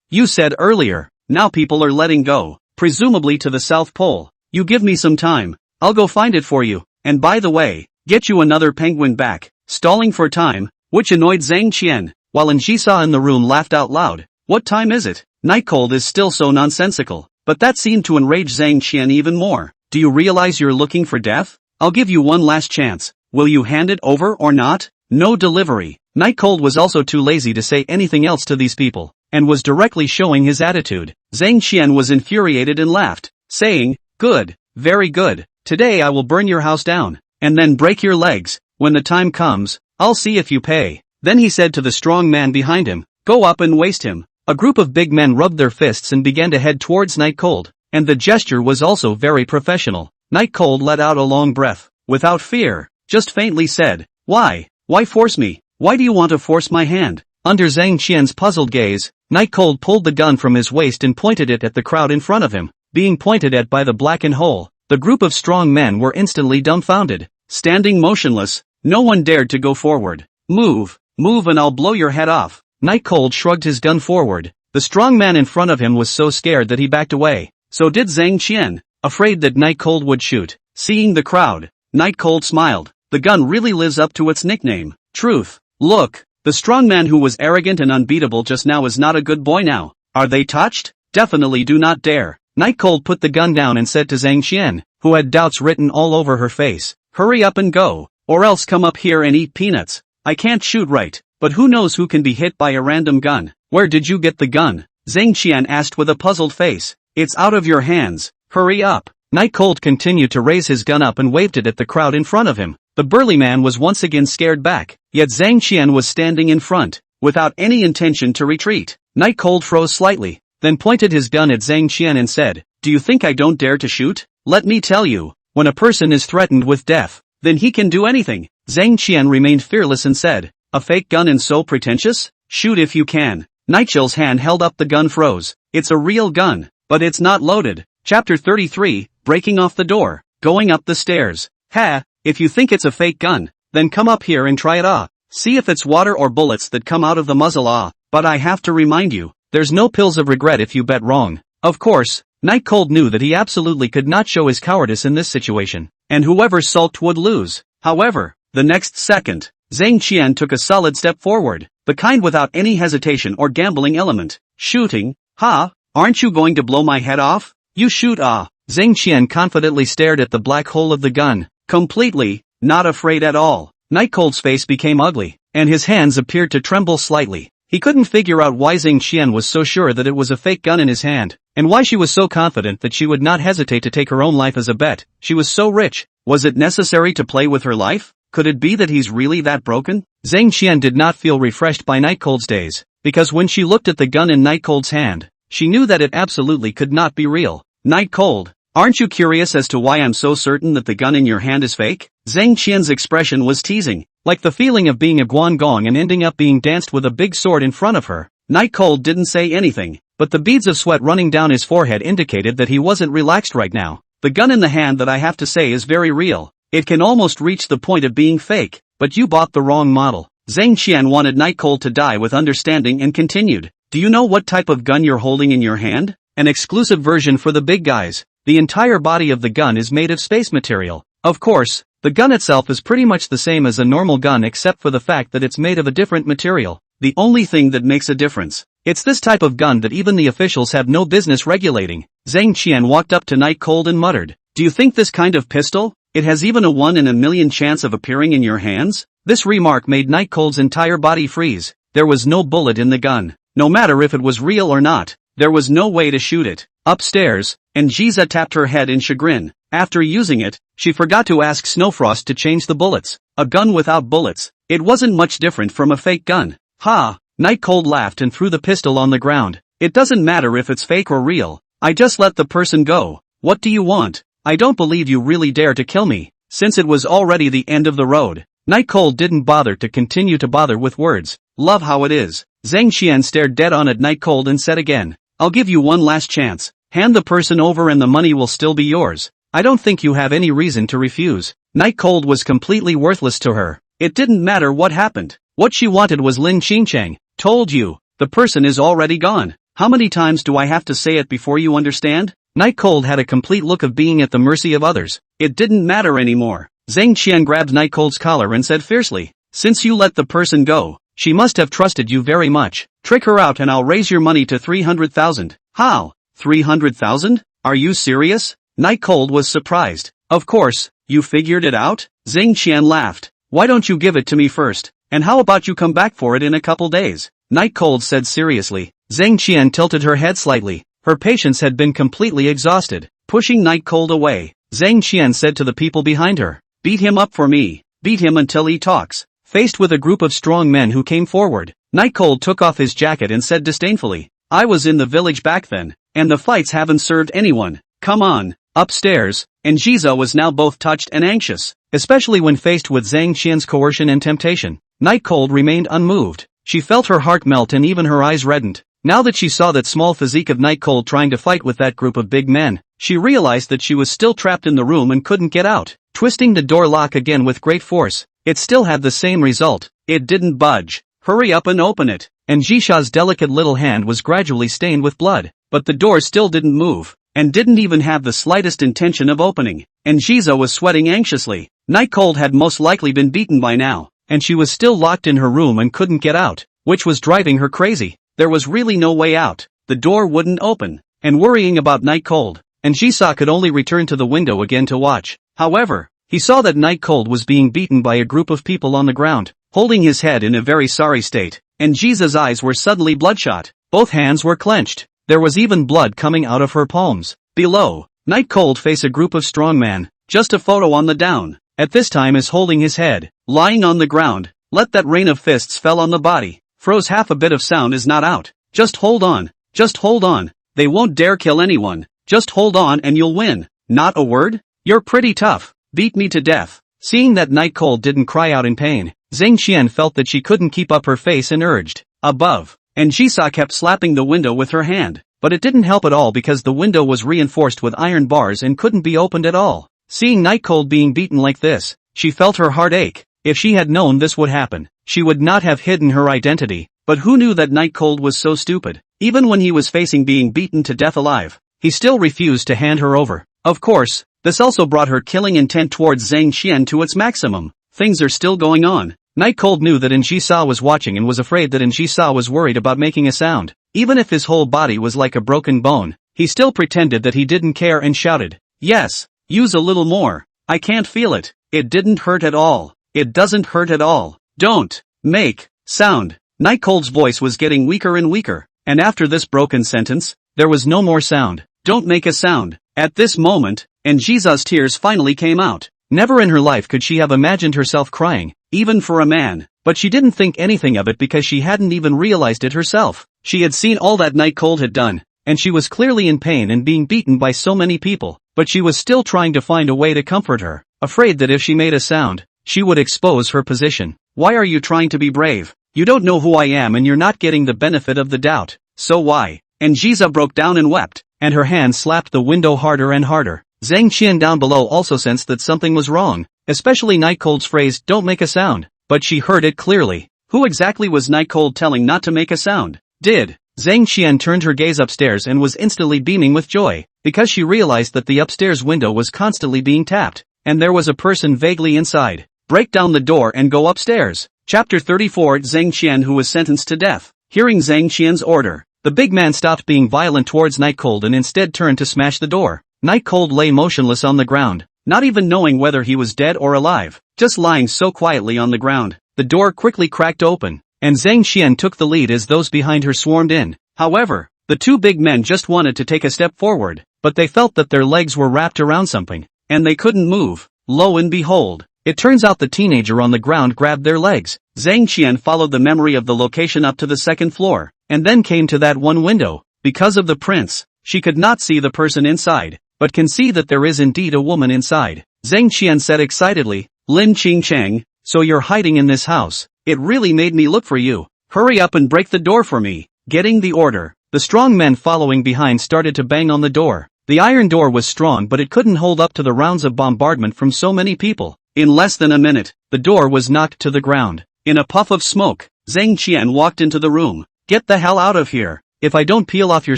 You said earlier, now people are letting go, presumably to the South Pole. You give me some time, I'll go find it for you, and by the way, get you another penguin back." Stalling for time, which annoyed Zhang Qian, while Njisa in the room laughed out loud. "What time is it?" Night Cold is still so nonsensical, but that seemed to enrage Zhang Qian even more. "Do you realize you're looking for death? I'll give you one last chance. Will you hand it over or not?" No delivery. Night Cold was also too lazy to say anything else to these people, and was directly showing his attitude. Zhang Qian was infuriated and laughed, saying, "Good, very good. Today I will burn your house down, and then break your legs. When the time comes, I'll see if you pay." Then he said to the strong man behind him, "Go up and waste him." A group of big men rubbed their fists and began to head towards Night Cold, and the gesture was also very professional. Night Cold let out a long breath, without fear, just faintly said, "Why? Why force me? Why do you want to force my hand?" Under Zhang Qian's puzzled gaze, Night Cold pulled the gun from his waist and pointed it at the crowd in front of him. Being pointed at by the blackened hole, the group of strong men were instantly dumbfounded. Standing motionless, no one dared to go forward. Move and I'll blow your head off." Night Cold shrugged his gun forward. The strong man in front of him was so scared that he backed away. So did Zhang Qian, afraid that Night Cold would shoot. Seeing the crowd, Night Cold smiled. The gun really lives up to its nickname, Truth. Look, the strong man who was arrogant and unbeatable just now is not a good boy now. Are they touched? Definitely do not dare. Night Cold put the gun down and said to Zhang Qian, who had doubts written all over her face, "Hurry up and go, or else come up here and eat peanuts. I can't shoot right, but who knows who can be hit by a random gun." "Where did you get the gun?" Zhang Qian asked with a puzzled face. "It's out of your hands. Hurry up." Night Cold continued to raise his gun up and waved it at the crowd in front of him. The burly man was once again scared back, yet Zhang Qian was standing in front, without any intention to retreat. Night Cold froze slightly, then pointed his gun at Zhang Qian and said, "Do you think I don't dare to shoot? Let me tell you, when a person is threatened with death, then he can do anything." Zhang Qian remained fearless and said, "A fake gun and so pretentious? Shoot if you can." Nightchill's hand held up the gun froze. "It's a real gun, but it's not loaded." Chapter 33, Breaking off the door, going up the stairs. "Ha, if you think it's a fake gun, then come up here and try it. See if it's water or bullets that come out of the muzzle. But I have to remind you, there's no pills of regret if you bet wrong." Of course, Night Cold knew that he absolutely could not show his cowardice in this situation, and whoever sulked would lose. However, the next second, Zhang Qian took a solid step forward, the kind without any hesitation or gambling element. "Shooting? Ha? Aren't you going to blow my head off? You shoot. Zhang Qian confidently stared at the black hole of the gun, completely, not afraid at all. Night Cold's face became ugly, and his hands appeared to tremble slightly. He couldn't figure out why Zhang Qian was so sure that it was a fake gun in his hand, and why she was so confident that she would not hesitate to take her own life as a bet. She was so rich. Was it necessary to play with her life? Could it be that he's really that broken? Zhang Qian did not feel refreshed by Night Cold's days, because when she looked at the gun in Night Cold's hand, she knew that it absolutely could not be real. "Night Cold, aren't you curious as to why I'm so certain that the gun in your hand is fake?" Zhang Qian's expression was teasing, like the feeling of being a guangong and ending up being danced with a big sword in front of her. Night Cold didn't say anything, but the beads of sweat running down his forehead indicated that he wasn't relaxed right now. "The gun in the hand that I have to say is very real. It can almost reach the point of being fake, but you bought the wrong model." Zhang Qian wanted Night Cold to die with understanding and continued, "Do you know what type of gun you're holding in your hand? An exclusive version for the big guys. The entire body of the gun is made of space material. Of course, the gun itself is pretty much the same as a normal gun except for the fact that it's made of a different material. The only thing that makes a difference It's this type of gun that even the officials have no business regulating. Zhang Qian walked up to Night Cold and muttered, "Do you think this kind of pistol? It has even a 1 in a million chance of appearing in your hands?" This remark made Night Cold's entire body freeze. There was no bullet in the gun. No matter if it was real or not, there was no way to shoot it. Upstairs, and Jiza tapped her head in chagrin. After using it, she forgot to ask Snowfrost to change the bullets. A gun without bullets. It wasn't much different from a fake gun. Ha! Night Cold laughed and threw the pistol on the ground. It doesn't matter if it's fake or real. I just let the person go. What do you want? I don't believe you really dare to kill me. Since it was already the end of the road, Night Cold didn't bother to continue to bother with words. Love how it is. Zhang Qian stared dead on at Night Cold and said again, I'll give you one last chance. Hand the person over and the money will still be yours. I don't think you have any reason to refuse. Night Cold was completely worthless to her. It didn't matter what happened. What she wanted was Lin Qingchang. Told you, the person is already gone. How many times do I have to say it before you understand? Night Cold had a complete look of being at the mercy of others. It didn't matter anymore. Zhang Qian grabbed Night Cold's collar and said fiercely, since you let the person go, she must have trusted you very much. Trick her out and I'll raise your money to 300,000. How? 300,000? Are you serious? Night Cold was surprised. Of course, you figured it out? Zhang Qian laughed. Why don't you give it to me first? And how about you come back for it in a couple days? Night Cold said seriously. Zhang Qian tilted her head slightly. Her patience had been completely exhausted. Pushing Night Cold away, Zhang Qian said to the people behind her, beat him up for me. Beat him until he talks. Faced with a group of strong men who came forward, Night Cold took off his jacket and said disdainfully, I was in the village back then, and the fights haven't served anyone. Come on. Upstairs, and Jiza was now both touched and anxious, especially when faced with Zhang Qian's coercion and temptation. Night Cold remained unmoved. She felt her heart melt and even her eyes reddened. Now that she saw that small physique of Night Cold trying to fight with that group of big men, she realized that she was still trapped in the room and couldn't get out. Twisting the door lock again with great force, it still had the same result. It didn't budge. Hurry up and open it. And Jisha's delicate little hand was gradually stained with blood, but the door still didn't move, and didn't even have the slightest intention of opening. And Jiza was sweating anxiously. Night Cold had most likely been beaten by now, and she was still locked in her room and couldn't get out, which was driving her crazy. There was really no way out. The door wouldn't open, and worrying about Night Cold, and Jisa could only return to the window again to watch. However, he saw that Night Cold was being beaten by a group of people on the ground, holding his head in a very sorry state, and Jiza's eyes were suddenly bloodshot. Both hands were clenched. There was even blood coming out of her palms. Below, Night Cold faced a group of strongmen. Just a photo on the down. At this time is holding his head, lying on the ground. Let that rain of fists fell on the body. Froze half a bit of sound is not out. Just hold on. Just hold on. They won't dare kill anyone. Just hold on and you'll win. Not a word? You're pretty tough. Beat me to death. Seeing that Night Cold didn't cry out in pain, Zhang Qian felt that she couldn't keep up her face and urged, above. And Jisa kept slapping the window with her hand, but it didn't help at all because the window was reinforced with iron bars and couldn't be opened at all. Seeing Night Cold being beaten like this, she felt her heart ache. If she had known this would happen, she would not have hidden her identity. But who knew that Night Cold was so stupid? Even when he was facing being beaten to death alive, he still refused to hand her over. Of course, this also brought her killing intent towards Zhang Qian to its maximum. Things are still going on. Night Cold knew that Jisa was watching and was afraid that Jisa was worried about making a sound. Even if his whole body was like a broken bone, he still pretended that he didn't care and shouted, yes, use a little more. I can't feel it. It didn't hurt at all. It doesn't hurt at all. Don't make sound. Night Cold's voice was getting weaker and weaker, and after this broken sentence, there was no more sound. Don't make a sound. At this moment, and Jiza's tears finally came out. Never in her life could she have imagined herself crying, even for a man, but she didn't think anything of it because she hadn't even realized it herself. She had seen all that Night Cold had done, and she was clearly in pain and being beaten by so many people, but she was still trying to find a way to comfort her, afraid that if she made a sound, she would expose her position. Why are you trying to be brave? You don't know who I am and you're not getting the benefit of the doubt. So why? And Jiza broke down and wept, and her hand slapped the window harder and harder. Zhang Qian down below also sensed that something was wrong, especially Night Cold's phrase, don't make a sound, but she heard it clearly. Who exactly was Night Cold telling not to make a sound? Zhang Qian turned her gaze upstairs and was instantly beaming with joy, because she realized that the upstairs window was constantly being tapped, and there was a person vaguely inside. Break down the door and go upstairs. Chapter 34. Zhang Qian, who was sentenced to death. Hearing Zhang Qian's order, the big man stopped being violent towards Night Cold and instead turned to smash the door. Night Cold lay motionless on the ground, not even knowing whether he was dead or alive, just lying so quietly on the ground. The door quickly cracked open, and Zhang Qian took the lead as those behind her swarmed in. However, the two big men just wanted to take a step forward, but they felt that their legs were wrapped around something, and they couldn't move. Lo and behold, it turns out the teenager on the ground grabbed their legs. Zhang Qian followed the memory of the location up to the second floor, and then came to that one window. Because of the prints, she could not see the person inside, but can see that there is indeed a woman inside. Zhang Qian said excitedly, "Lin Qingcheng, so you're hiding in this house. It really made me look for you. Hurry up and break the door for me." Getting the order, the strong men following behind started to bang on the door. The iron door was strong, but it couldn't hold up to the rounds of bombardment from so many people. In less than a minute, the door was knocked to the ground. In a puff of smoke, Zhang Qian walked into the room. "Get the hell out of here. If I don't peel off your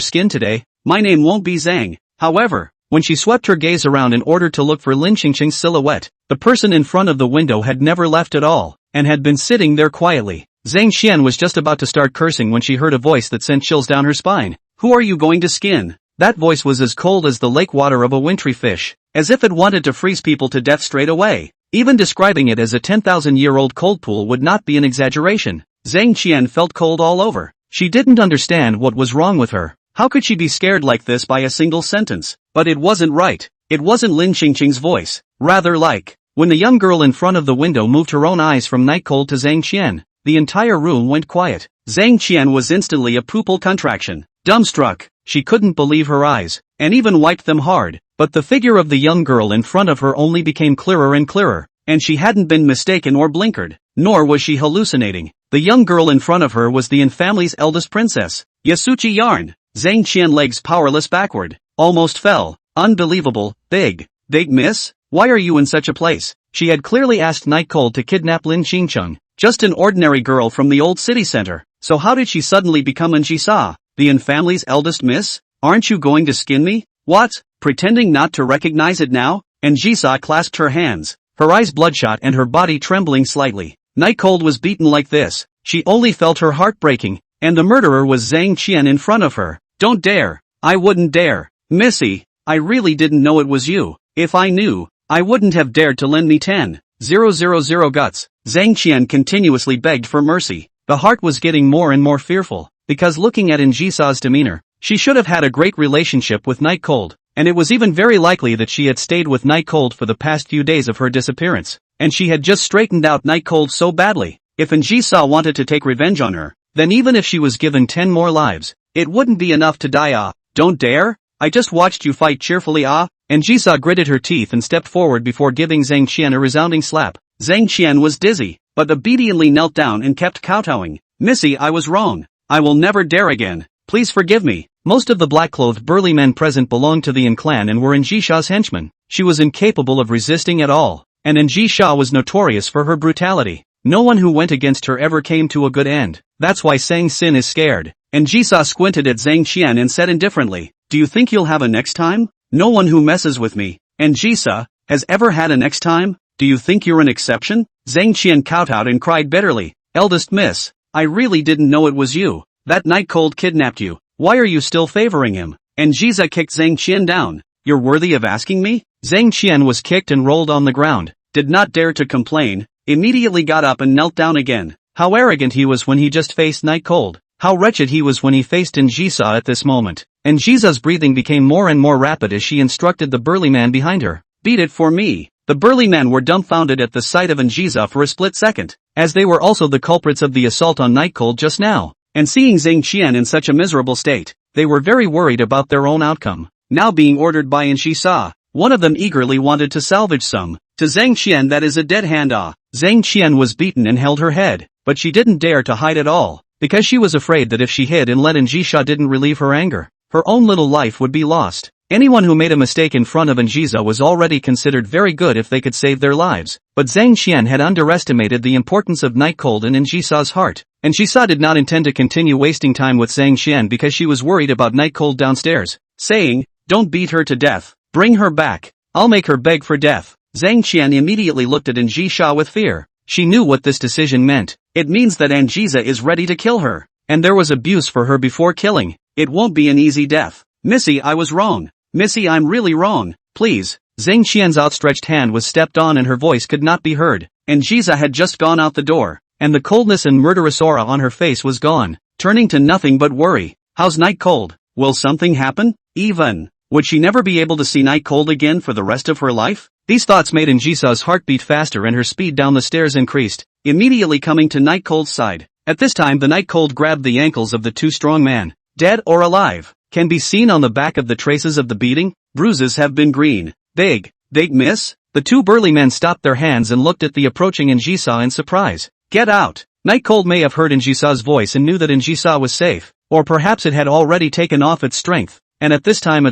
skin today, my name won't be Zhang." However, when she swept her gaze around in order to look for Lin Qingcheng's silhouette, the person in front of the window had never left at all, and had been sitting there quietly. Zhang Qian was just about to start cursing when she heard a voice that sent chills down her spine. "Who are you going to skin?" That voice was as cold as the lake water of a wintry fish, as if it wanted to freeze people to death straight away. Even describing it as a 10,000-year-old cold pool would not be an exaggeration. Zhang Qian felt cold all over. She didn't understand what was wrong with her. How could she be scared like this by a single sentence? But it wasn't right. It wasn't Lin Qingcheng's voice. Rather like, when the young girl in front of the window moved her own eyes from Night Cold to Zhang Qian, the entire room went quiet. Zhang Qian was instantly a pupil contraction. Dumbstruck, she couldn't believe her eyes, and even wiped them hard. But the figure of the young girl in front of her only became clearer and clearer, and she hadn't been mistaken or blinkered, nor was she hallucinating. The young girl in front of her was the family's eldest princess, Yasuchi Yarn. Zhang Qian legs powerless backward, almost fell. Unbelievable, big miss? Why are you in such a place? She had clearly asked Night Cold to kidnap Lin Qingcheng, just an ordinary girl from the old city center. So how did she suddenly become An Jisa, the family's eldest miss? Aren't you going to skin me? What? Pretending not to recognize it now? An Jisa clasped her hands, her eyes bloodshot and her body trembling slightly. Night Cold was beaten like this. She only felt her heart breaking, and the murderer was Zhang Qian in front of her. "Don't dare. I wouldn't dare. Missy, I really didn't know it was you. If I knew, I wouldn't have dared to lend me 10,000 guts." Zhang Qian continuously begged for mercy. The heart was getting more and more fearful, because looking at An Jisa's demeanor, she should have had a great relationship with Night Cold, and it was even very likely that she had stayed with Night Cold for the past few days of her disappearance, and she had just straightened out Night Cold so badly. If An Jisa wanted to take revenge on her, then even if she was given 10 more lives, it wouldn't be enough to die. "Ah, don't dare? I just watched you fight cheerfully." An Jisa gritted her teeth and stepped forward before giving Zhang Qian a resounding slap. Zhang Qian was dizzy, but obediently knelt down and kept kowtowing. "Missy, I was wrong. I will never dare again. Please forgive me." Most of the black-clothed burly men present belonged to the An clan and were An Jisha's henchmen. She was incapable of resisting at all, and An Jisha was notorious for her brutality. No one who went against her ever came to a good end. That's why Sang Sin is scared. An Jisa squinted at Zhang Qian and said indifferently, "Do you think you'll have a next time? No one who messes with me, An Jisa, has ever had a next time. Do you think you're an exception?" Zhang Qian kowtowed and cried bitterly, "Eldest miss, I really didn't know it was you. That Night Cold kidnapped you. Why are you still favoring him?" An Jisa kicked Zhang Qian down. "You're worthy of asking me?" Zhang Qian was kicked and rolled on the ground, did not dare to complain, immediately got up and knelt down again. How arrogant he was when he just faced Night Cold. How wretched he was when he faced An Jisa at this moment. An Jisa's breathing became more and more rapid as she instructed the burly man behind her. "Beat it for me." The burly men were dumbfounded at the sight of An Jisa for a split second, as they were also the culprits of the assault on Night Cold just now. And seeing Zhang Qian in such a miserable state, they were very worried about their own outcome. Now being ordered by An Jisa, one of them eagerly wanted to salvage some. "To Zhang Qian, that is a dead hand." Zhang Qian was beaten and held her head, but she didn't dare to hide at all, because she was afraid that if she hid and let An Jisa didn't relieve her anger, her own little life would be lost. Anyone who made a mistake in front of An Jisa was already considered very good if they could save their lives. But Zhang Qian had underestimated the importance of Night Cold in An Jisa's heart, and Jisa did not intend to continue wasting time with Zhang Qian because she was worried about Night Cold downstairs, saying, "Don't beat her to death. Bring her back. I'll make her beg for death." Zhang Qian immediately looked at An Jisa with fear. She knew what this decision meant. It means that An Jisa is ready to kill her. and there was abuse for her before killing. It won't be an easy death. Missy, I was wrong. Missy, I'm really wrong. Please. Zhang Qian's outstretched hand was stepped on and her voice could not be heard. And Jiza had just gone out the door, and the coldness and murderous aura on her face was gone, turning to nothing but worry. How's Night Cold? Will something happen? Even. Would she never be able to see Night Cold again for the rest of her life? These thoughts made Jisa's heart beat faster and her speed down the stairs increased, immediately coming to Night Cold's side. At this time the Night Cold grabbed the ankles of the two strong men. Dead or alive? Can be seen on the back of the traces of the beating. Bruises have been green. Big. Miss? The two burly men stopped their hands and looked at the approaching Njisa in surprise. Get out! Night Cold may have heard Njisa's voice and knew that Njisa was safe, or perhaps it had already taken off its strength, and at this time,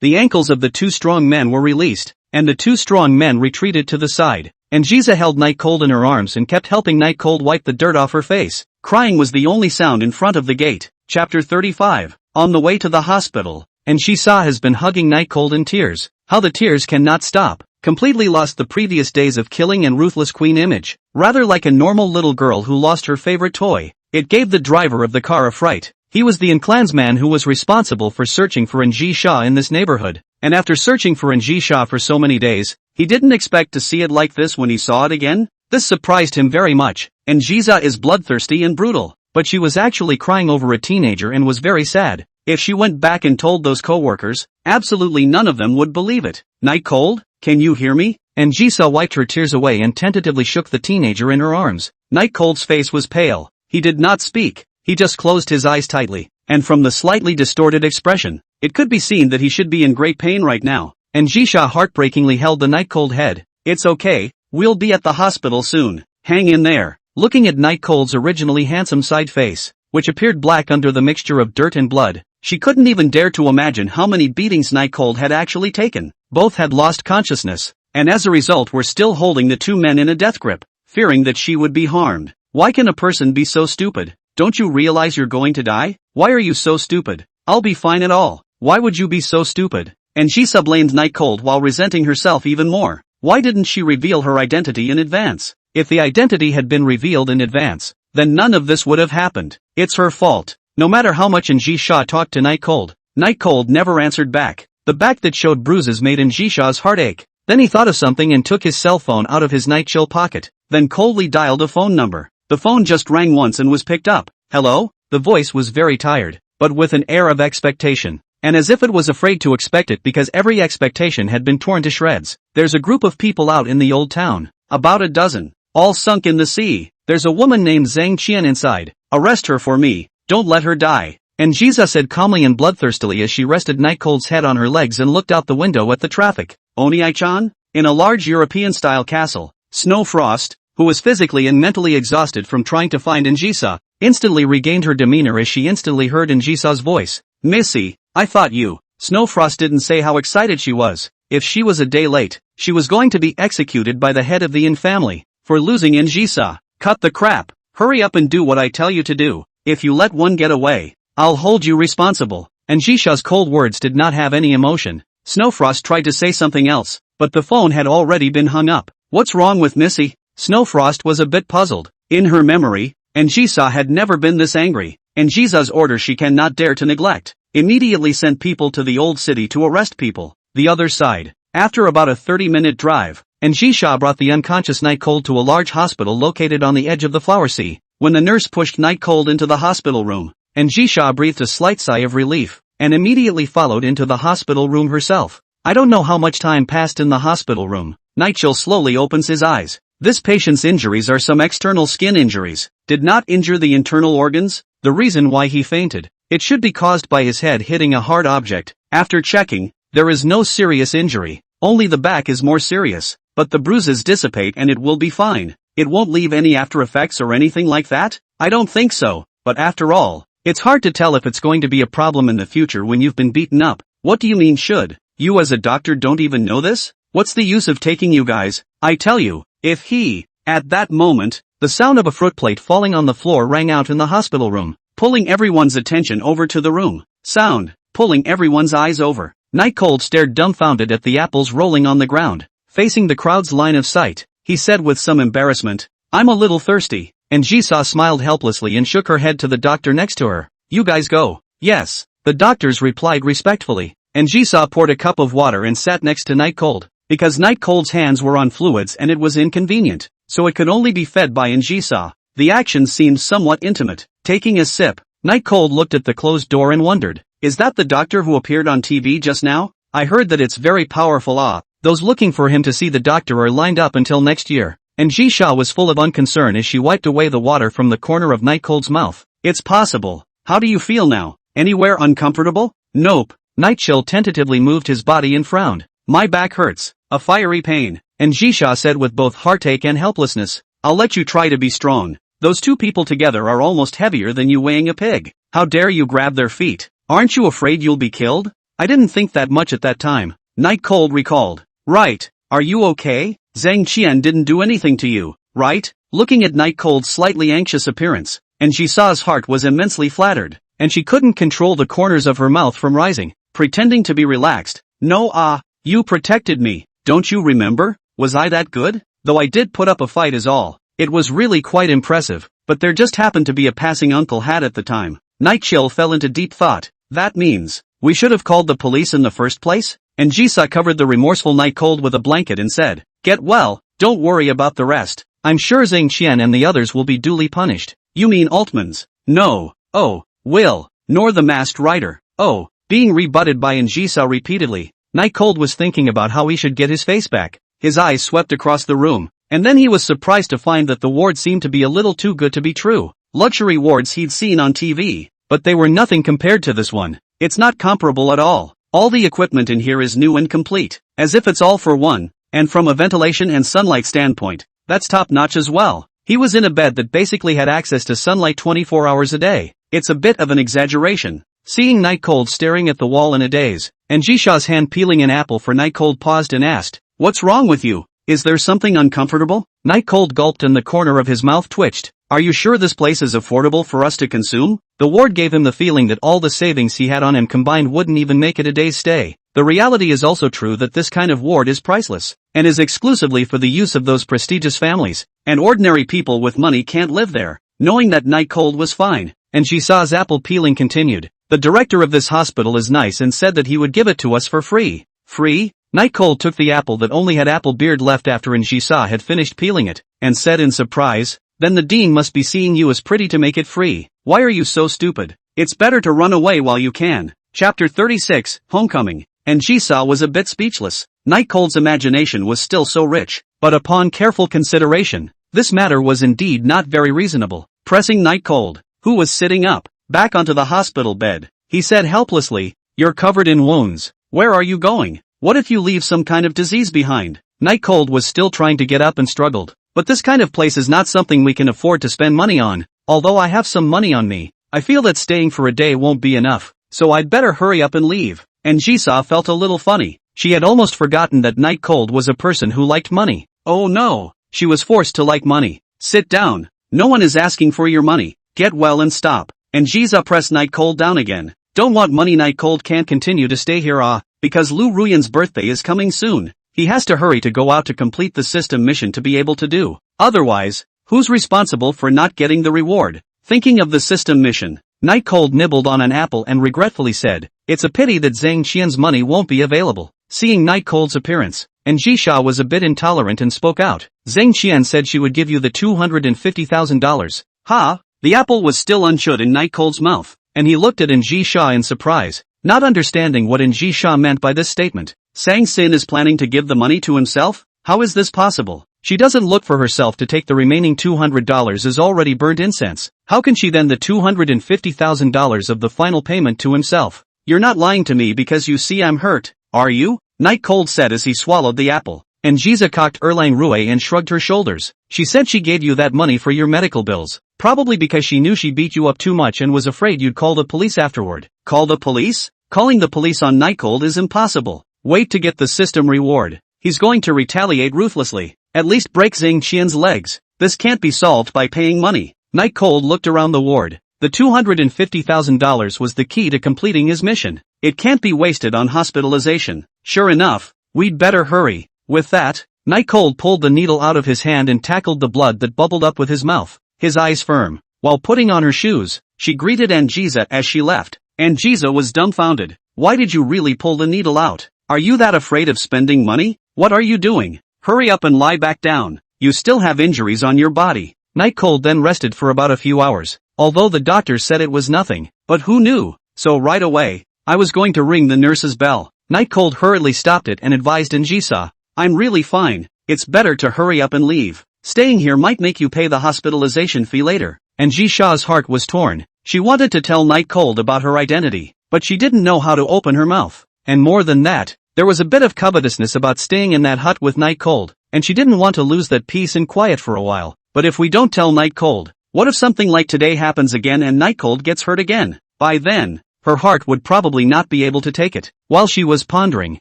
the ankles of the two strong men were released, and the two strong men retreated to the side. Njisa held Night Cold in her arms and kept helping Night Cold wipe the dirt off her face. Crying was the only sound in front of the gate. Chapter 35. On the way to the hospital, Njisa has been hugging Night Cold in tears. How the tears cannot stop. Completely lost the previous days of killing and ruthless queen image. Rather like a normal little girl who lost her favorite toy. It gave the driver of the car a fright. He was the clansman who was responsible for searching for Njisa in this neighborhood. And after searching for Njisa for so many days, he didn't expect to see it like this when he saw it again. This surprised him very much. Njisa is bloodthirsty and brutal. But she was actually crying over a teenager and was very sad. If she went back and told those co-workers, absolutely none of them would believe it. Night Cold, can you hear me? Njisa wiped her tears away and tentatively shook the teenager in her arms. Night Cold's face was pale. He did not speak. He just closed his eyes tightly. And from the slightly distorted expression, it could be seen that he should be in great pain right now. Njisa heartbreakingly held the Night Cold head. It's okay, we'll be at the hospital soon. Hang in there. Looking at Night Cold's originally handsome side face, which appeared black under the mixture of dirt and blood, she couldn't even dare to imagine how many beatings Night Cold had actually taken. Both had lost consciousness, and as a result were still holding the two men in a death grip, fearing that she would be harmed. Why can a person be so stupid? Don't you realize you're going to die? Why are you so stupid? I'll be fine at all. Why would you be so stupid? Njisa blamed Night Cold while resenting herself even more. Why didn't she reveal her identity in advance? If the identity had been revealed in advance, then none of this would have happened. It's her fault. No matter how much Njisa talked to Night Cold never answered back. The back that showed bruises made Njisa's heart ache. Then he thought of something and took his cell phone out of his night chill pocket, then coldly dialed a phone number. The phone just rang once and was picked up. Hello? The voice was very tired, but with an air of expectation, and as if it was afraid to expect it because every expectation had been torn to shreds. There's a group of people out in the old town, about a dozen, all sunk in the sea. There's a woman named Zhang Qian inside. Arrest her for me. Don't let her die. Njisa said calmly and bloodthirstily as she rested Night Cold's head on her legs and looked out the window at the traffic. Oni-chan? In a large European-style castle, Snow Frost, who was physically and mentally exhausted from trying to find Njisa, instantly regained her demeanor as she instantly heard Njisa's voice. Missy, I thought you. Snowfrost didn't say how excited she was. If she was a day late, she was going to be executed by the head of the Yin family, for losing Njisa. Cut the crap. Hurry up and do what I tell you to do. If you let one get away, I'll hold you responsible. Njisa's cold words did not have any emotion. Snowfrost tried to say something else, but the phone had already been hung up. What's wrong with Missy? Snowfrost was a bit puzzled. In her memory, Njisa had never been this angry. Njisa's order she cannot dare to neglect. Immediately sent people to the old city to arrest people. The other side. After about a 30-minute drive, Njisa brought the unconscious Night Cold to a large hospital located on the edge of the Flower Sea. When the nurse pushed Night Cold into the hospital room, Njisa breathed a slight sigh of relief, and immediately followed into the hospital room herself. I don't know how much time passed in the hospital room. Nightchill slowly opens his eyes. This patient's injuries are some external skin injuries. Did not injure the internal organs. The reason why he fainted. It should be caused by his head hitting a hard object. After checking, there is no serious injury. Only the back is more serious. But the bruises dissipate and it will be fine. It won't leave any after effects or anything like that? I don't think so. But after all, it's hard to tell if it's going to be a problem in the future when you've been beaten up. What do you mean should? You as a doctor don't even know this? What's the use of taking you guys? I tell you, if he... At that moment, the sound of a fruit plate falling on the floor rang out in the hospital room, pulling everyone's attention over to the room. Sound, pulling everyone's eyes over. Night Cold stared dumbfounded at the apples rolling on the ground, facing the crowd's line of sight. He said with some embarrassment, I'm a little thirsty. and Jisoo smiled helplessly and shook her head to the doctor next to her. You guys go. Yes. The doctors replied respectfully, and Jisoo poured a cup of water and sat next to Night Cold. Because Night Cold's hands were on fluids and it was inconvenient, so it could only be fed by Jisoo. The action seemed somewhat intimate. Taking a sip, Night Cold looked at the closed door and wondered, is that the doctor who appeared on TV just now? I heard that it's very powerful. Those looking for him to see the doctor are lined up until next year. And Jisoo was full of unconcern as she wiped away the water from the corner of Night Cold's mouth. It's possible. How do you feel now? Anywhere uncomfortable? Nope. Night Chill tentatively moved his body and frowned. My back hurts. A fiery pain. And Jisoo said with both heartache and helplessness, I'll let you try to be strong. Those two people together are almost heavier than you weighing a pig. How dare you grab their feet? Aren't you afraid you'll be killed? I didn't think that much at that time. Night Cold recalled. Right. Are you okay? Zhang Qian didn't do anything to you, right? Looking at Night Cold's slightly anxious appearance, and Jisoo's heart was immensely flattered, and she couldn't control the corners of her mouth from rising, pretending to be relaxed. No, you protected me, don't you remember? Was I that good? Though I did put up a fight is all. It was really quite impressive, but there just happened to be a passing uncle had at the time. Night Chill fell into deep thought. That means, we should have called the police in the first place? And Jisoo covered the remorseful Night Cold with a blanket and said, get well, don't worry about the rest. I'm sure Zhang Qian and the others will be duly punished. You mean Altmans? No. Oh, Will. Nor the Masked Rider. Oh. Being rebutted by Jisoo repeatedly, Night Cold was thinking about how he should get his face back. His eyes swept across the room, and then he was surprised to find that the ward seemed to be a little too good to be true. Luxury wards he'd seen on TV, but they were nothing compared to this one. It's not comparable at all. All the equipment in here is new and complete, as if it's all for one, and from a ventilation and sunlight standpoint, that's top-notch as well. He was in a bed that basically had access to sunlight 24 hours a day. It's a bit of an exaggeration. Seeing Night Cold staring at the wall in a daze, and Jisoo's hand peeling an apple for Night Cold paused and asked, what's wrong with you? Is there something uncomfortable? Night Cold gulped and the corner of his mouth twitched. Are you sure this place is affordable for us to consume? The ward gave him the feeling that all the savings he had on him combined wouldn't even make it a day's stay. The reality is also true that this kind of ward is priceless, and is exclusively for the use of those prestigious families, and ordinary people with money can't live there. Knowing that Night Cold was fine, and Jisoo's apple peeling continued, the director of this hospital is nice and said that he would give it to us for free. Free? Night Cold took the apple that only had apple beard left after Jisoo had finished peeling it, and said in surprise, then the dean must be seeing you as pretty to make it free. Why are you so stupid? It's better to run away while you can. Chapter 36, Homecoming. And Jisoo was a bit speechless. Night Cold's imagination was still so rich, but upon careful consideration, this matter was indeed not very reasonable. Pressing Night Cold, who was sitting up, back onto the hospital bed, he said helplessly, you're covered in wounds. Where are you going? What if you leave some kind of disease behind? Night Cold was still trying to get up and struggled. But this kind of place is not something we can afford to spend money on. Although I have some money on me, I feel that staying for a day won't be enough, so I'd better hurry up and leave. And Jisoo felt a little funny. She had almost forgotten that Night Cold was a person who liked money. Oh no, she was forced to like money. Sit down. No one is asking for your money. Get well and stop. And Jisoo pressed Night Cold down again. Don't want money. Night Cold can't continue to stay here because Lu Ruyan's birthday is coming soon. He has to hurry to go out to complete the system mission to be able to do. Otherwise, who's responsible for not getting the reward? Thinking of the system mission, Night Cold nibbled on an apple and regretfully said, it's a pity that Zhang Qian's money won't be available. Seeing Night Cold's appearance, and Jisoo was a bit intolerant and spoke out. Zhang Qian said she would give you the $250,000. Ha! The apple was still unchewed in Night Cold's mouth, and he looked at Jisoo in surprise, not understanding what Jisoo meant by this statement. Sang Sin is planning to give the money to himself? How is this possible? She doesn't look for herself to take the remaining $200 as already burnt incense. How can she then the $250,000 of the final payment to himself? You're not lying to me because you see I'm hurt, are you? Night Cold said as he swallowed the apple. And Jisoo cocked Erlang Rue and shrugged her shoulders. She said she gave you that money for your medical bills. Probably because she knew she beat you up too much and was afraid you'd call the police afterward. Call the police? Calling the police on Night Cold is impossible. Wait to get the system reward. He's going to retaliate ruthlessly. At least break Zhang Qian's legs. This can't be solved by paying money. Night Cold looked around the ward. The $250,000 was the key to completing his mission. It can't be wasted on hospitalization. Sure enough, we'd better hurry. With that, Night Cold pulled the needle out of his hand and tackled the blood that bubbled up with his mouth. his eyes firm. While putting on her shoes, she greeted Anjisa as she left. Anjisa was dumbfounded. Why did you really pull the needle out? Are you that afraid of spending money? What are you doing? Hurry up and lie back down. You still have injuries on your body. Night Cold then rested for about a few hours, although the doctor said it was nothing. But who knew? So right away, I was going to ring the nurse's bell. Night Cold hurriedly stopped it and advised Anjisa, I'm really fine. It's better to hurry up and leave. Staying here might make you pay the hospitalization fee later. Anjisa's heart was torn. She wanted to tell Night Cold about her identity, but she didn't know how to open her mouth. And more than that, there was a bit of covetousness about staying in that hut with Night Cold, and she didn't want to lose that peace and quiet for a while. But if we don't tell Night Cold, what if something like today happens again and Night Cold gets hurt again? By then, her heart would probably not be able to take it. While she was pondering,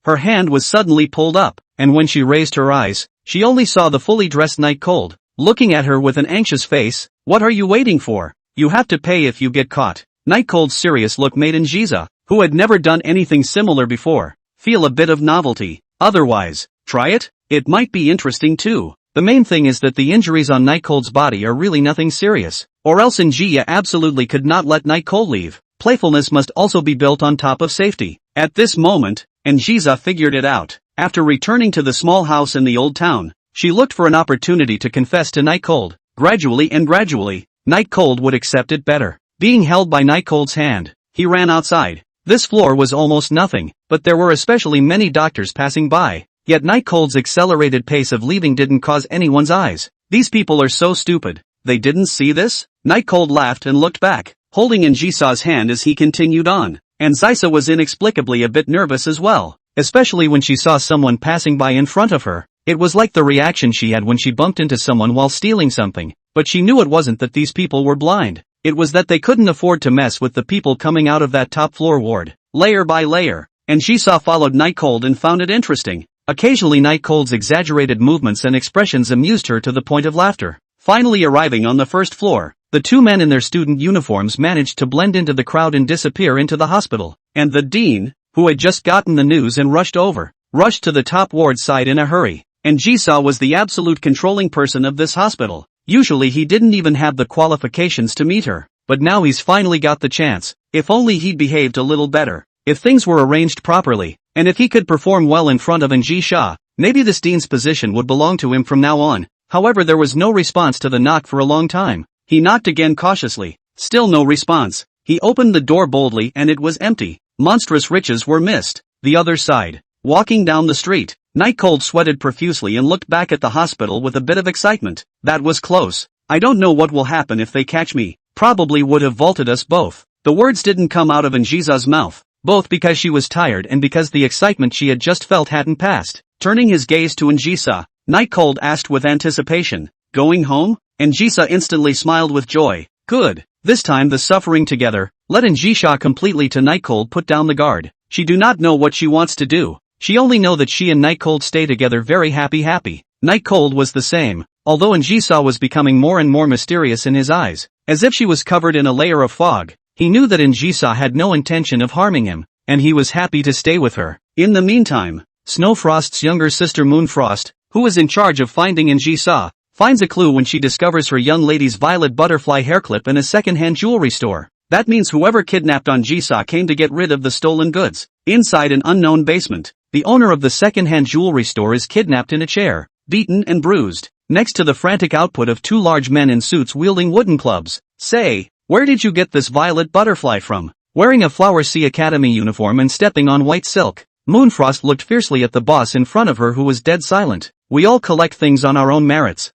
her hand was suddenly pulled up, and when she raised her eyes, she only saw the fully dressed Night Cold, looking at her with an anxious face. What are you waiting for? You have to pay if you get caught. Night Cold's serious look made Anjisa, who had never done anything similar before, feel a bit of novelty. Otherwise, try it? It might be interesting too. The main thing is that the injuries on Night Cold's body are really nothing serious, or else Anjisa absolutely could not let Night Cold leave. Playfulness must also be built on top of safety. At this moment, Anjisa figured it out. After returning to the small house in the old town, she looked for an opportunity to confess to Night Cold. Gradually, Night Cold would accept it better. Being held by Night Cold's hand, he ran outside. This floor was almost nothing, but there were especially many doctors passing by. Yet Night Cold's accelerated pace of leaving didn't cause anyone's eyes. These people are so stupid. They didn't see this? Night Cold laughed and looked back, holding Anjisa's hand as he continued on. Anjisa was inexplicably a bit nervous as well, especially when she saw someone passing by in front of her. It was like the reaction she had when she bumped into someone while stealing something, but she knew it wasn't that these people were blind. It was that they couldn't afford to mess with the people coming out of that top floor ward. Layer by layer, Anjisa followed Night Cold and found it interesting. Occasionally Night Cold's exaggerated movements and expressions amused her to the point of laughter. Finally arriving on the first floor, the two men in their student uniforms managed to blend into the crowd and disappear into the hospital. And the dean, who had just gotten the news and rushed to the top ward side in a hurry. Anjisa was the absolute controlling person of this hospital. Usually he didn't even have the qualifications to meet her, but now he's finally got the chance. If only he'd behaved a little better. If things were arranged properly, and if he could perform well in front of Anjisa, maybe this dean's position would belong to him from now on. However, there was no response to the knock for a long time. He knocked again cautiously. Still no response. He opened the door boldly and it was empty. Monstrous riches were missed. The other side. Walking down the street, Night Cold sweated profusely and looked back at the hospital with a bit of excitement. That was close. I don't know what will happen if they catch me. Probably would have vaulted us both. The words didn't come out of Anjisa's mouth, both because she was tired and because the excitement she had just felt hadn't passed. Turning his gaze to Anjisa, Night Cold asked with anticipation, "Going home?" Anjisa instantly smiled with joy. Good. This time the suffering together led Anjisa completely to Night Cold put down the guard. She do not know what she wants to do. She only know that she and Night Cold stay together very happy. Night Cold was the same, although Anjisa was becoming more and more mysterious in his eyes, as if she was covered in a layer of fog. He knew that Anjisa had no intention of harming him, and he was happy to stay with her. In the meantime, Snowfrost's younger sister Moonfrost, who was in charge of finding Anjisa, finds a clue when she discovers her young lady's violet butterfly hairclip in a second-hand jewelry store. That means whoever kidnapped Anjisa came to get rid of the stolen goods. Inside an unknown basement, the owner of the second-hand jewelry store is kidnapped in a chair, beaten and bruised, next to the frantic output of two large men in suits wielding wooden clubs. Say, where did you get this violet butterfly from? Wearing a Flower Sea Academy uniform and stepping on white silk, Moonfrost looked fiercely at the boss in front of her who was dead silent. We all collect things on our own merits.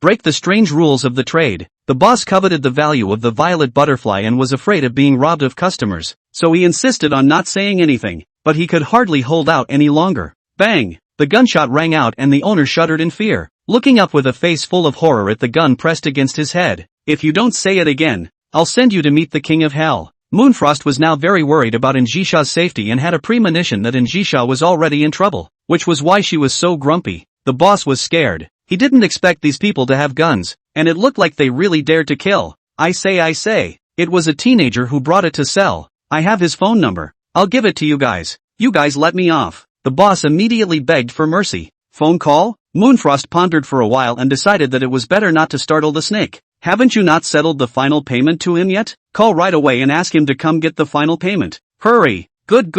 Break the strange rules of the trade. The boss coveted the value of the violet butterfly and was afraid of being robbed of customers, so he insisted on not saying anything, but he could hardly hold out any longer. Bang! The gunshot rang out and the owner shuddered in fear, looking up with a face full of horror at the gun pressed against his head. If you don't say it again, I'll send you to meet the King of Hell. Moonfrost was now very worried about Anjisha's safety and had a premonition that Anjisha was already in trouble, which was why she was so grumpy. The boss was scared. He didn't expect these people to have guns, and it looked like they really dared to kill. I say, it was a teenager who brought it to sell. I have his phone number. I'll give it to you guys. You guys let me off. The boss immediately begged for mercy. Phone call? Moonfrost pondered for a while and decided that it was better not to startle the snake. Haven't you not settled the final payment to him yet? Call right away and ask him to come get the final payment. Hurry. Good.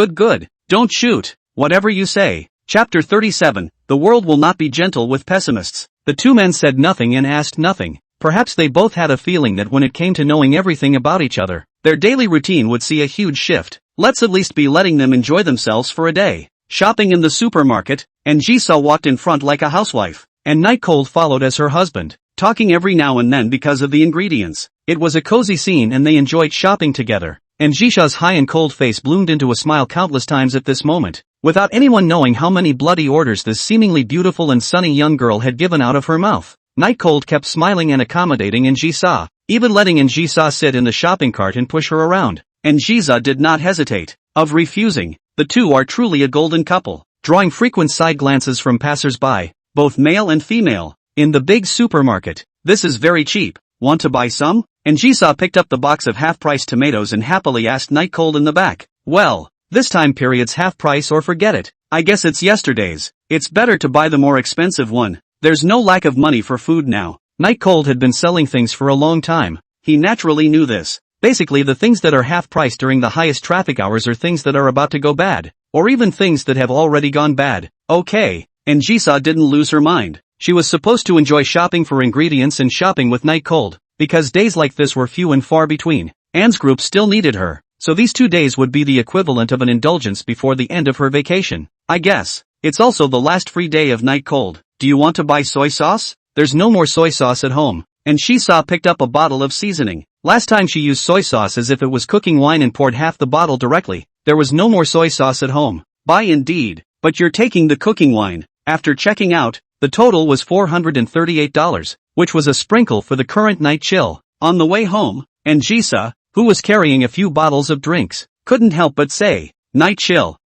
Don't shoot. Whatever you say. Chapter 37, The world will not be gentle with pessimists. The two men said nothing and asked nothing. Perhaps they both had a feeling that when it came to knowing everything about each other, their daily routine would see a huge shift. Let's at least be letting them enjoy themselves for a day. Shopping in the supermarket, and Jisoo walked in front like a housewife, and Night Cold followed as her husband, talking every now and then because of the ingredients. It was a cozy scene and they enjoyed shopping together, and Jisoo's high and cold face bloomed into a smile countless times at this moment, without anyone knowing how many bloody orders this seemingly beautiful and sunny young girl had given out of her mouth. Night Cold kept smiling and accommodating Jisoo, even letting Jisoo sit in the shopping cart and push her around, and Jisoo did not hesitate of refusing. The two are truly a golden couple, drawing frequent side glances from passers-by, both male and female. In the big supermarket, this is very cheap, want to buy some? And Jisoo picked up the box of half-price tomatoes and happily asked Night Cold in the back, well, this time period's half price or forget it. I guess it's yesterday's. It's better to buy the more expensive one. There's no lack of money for food now. Night Cold had been selling things for a long time. He naturally knew this. Basically the things that are half price during the highest traffic hours are things that are about to go bad, or even things that have already gone bad. Okay, and Jisoo didn't lose her mind. She was supposed to enjoy shopping for ingredients and shopping with Night Cold, because days like this were few and far between. Anne's group still needed her, so these 2 days would be the equivalent of an indulgence before the end of her vacation. I guess. It's also the last free day of Night Cold. Do you want to buy soy sauce? There's no more soy sauce at home. And Jisoo picked up a bottle of seasoning. Last time she used soy sauce as if it was cooking wine and poured half the bottle directly. There was no more soy sauce at home. Buy indeed. But you're taking the cooking wine. After checking out, the total was $438, which was a sprinkle for the current night chill. On the way home, and Jisoo, who was carrying a few bottles of drinks, couldn't help but say, night chill.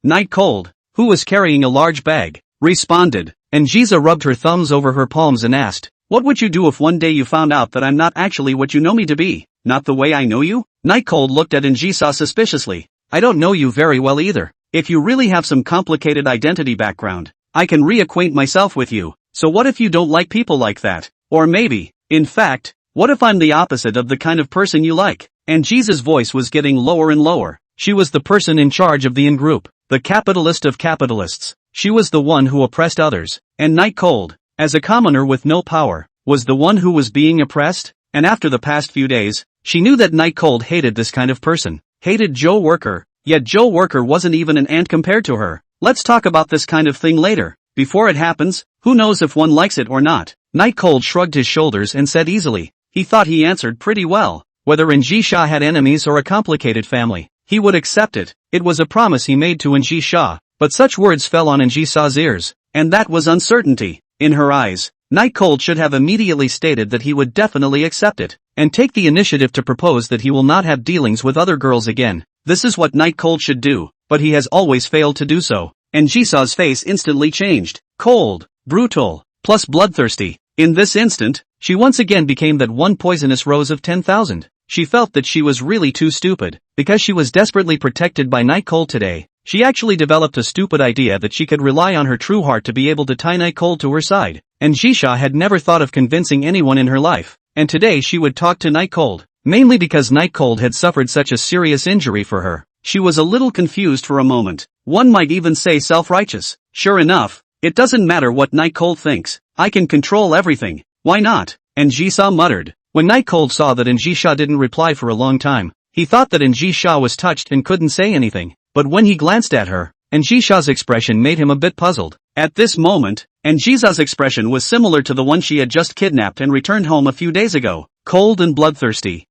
Night Cold, who was carrying a large bag, responded, and Jisoo rubbed her thumbs over her palms and asked, what would you do if one day you found out that I'm not actually what you know me to be? Not the way I know you? Night Cold looked at Jisoo suspiciously. I don't know you very well either. If you really have some complicated identity background, I can reacquaint myself with you. So what if you don't like people like that? Or maybe, in fact, what if I'm the opposite of the kind of person you like? And Jisoo's voice was getting lower and lower. She was the person in charge of the in-group, the capitalist of capitalists. She was the one who oppressed others. And Night Cold, as a commoner with no power, was the one who was being oppressed. And after the past few days, she knew that Night Cold hated this kind of person. Hated Joe Worker. Yet Joe Worker wasn't even an ant compared to her. Let's talk about this kind of thing later. Before it happens, who knows if one likes it or not? Night Cold shrugged his shoulders and said easily. He thought he answered pretty well. Whether Jisoo had enemies or a complicated family, he would accept it. It was a promise he made to Jisoo, but such words fell on Jisoo's ears, and that was uncertainty. In her eyes, Night Cold should have immediately stated that he would definitely accept it, and take the initiative to propose that he will not have dealings with other girls again. This is what Night Cold should do, but he has always failed to do so. And Jisoo's face instantly changed. Cold, brutal, plus bloodthirsty. In this instant, she once again became that one poisonous rose of 10,000. She felt that she was really too stupid. Because she was desperately protected by Night Cold today, she actually developed a stupid idea that she could rely on her true heart to be able to tie Night Cold to her side. And Jisoo had never thought of convincing anyone in her life. And today she would talk to Night Cold. Mainly because Night Cold had suffered such a serious injury for her. She was a little confused for a moment. One might even say self-righteous. Sure enough, it doesn't matter what Night Cold thinks. I can control everything. Why not? And Jisoo muttered. When Night Cold saw that Jisoo didn't reply for a long time, he thought that Jisoo was touched and couldn't say anything. But when he glanced at her, Jisoo's expression made him a bit puzzled. At this moment, Jisoo's expression was similar to the one she had just kidnapped and returned home a few days ago. Cold and bloodthirsty.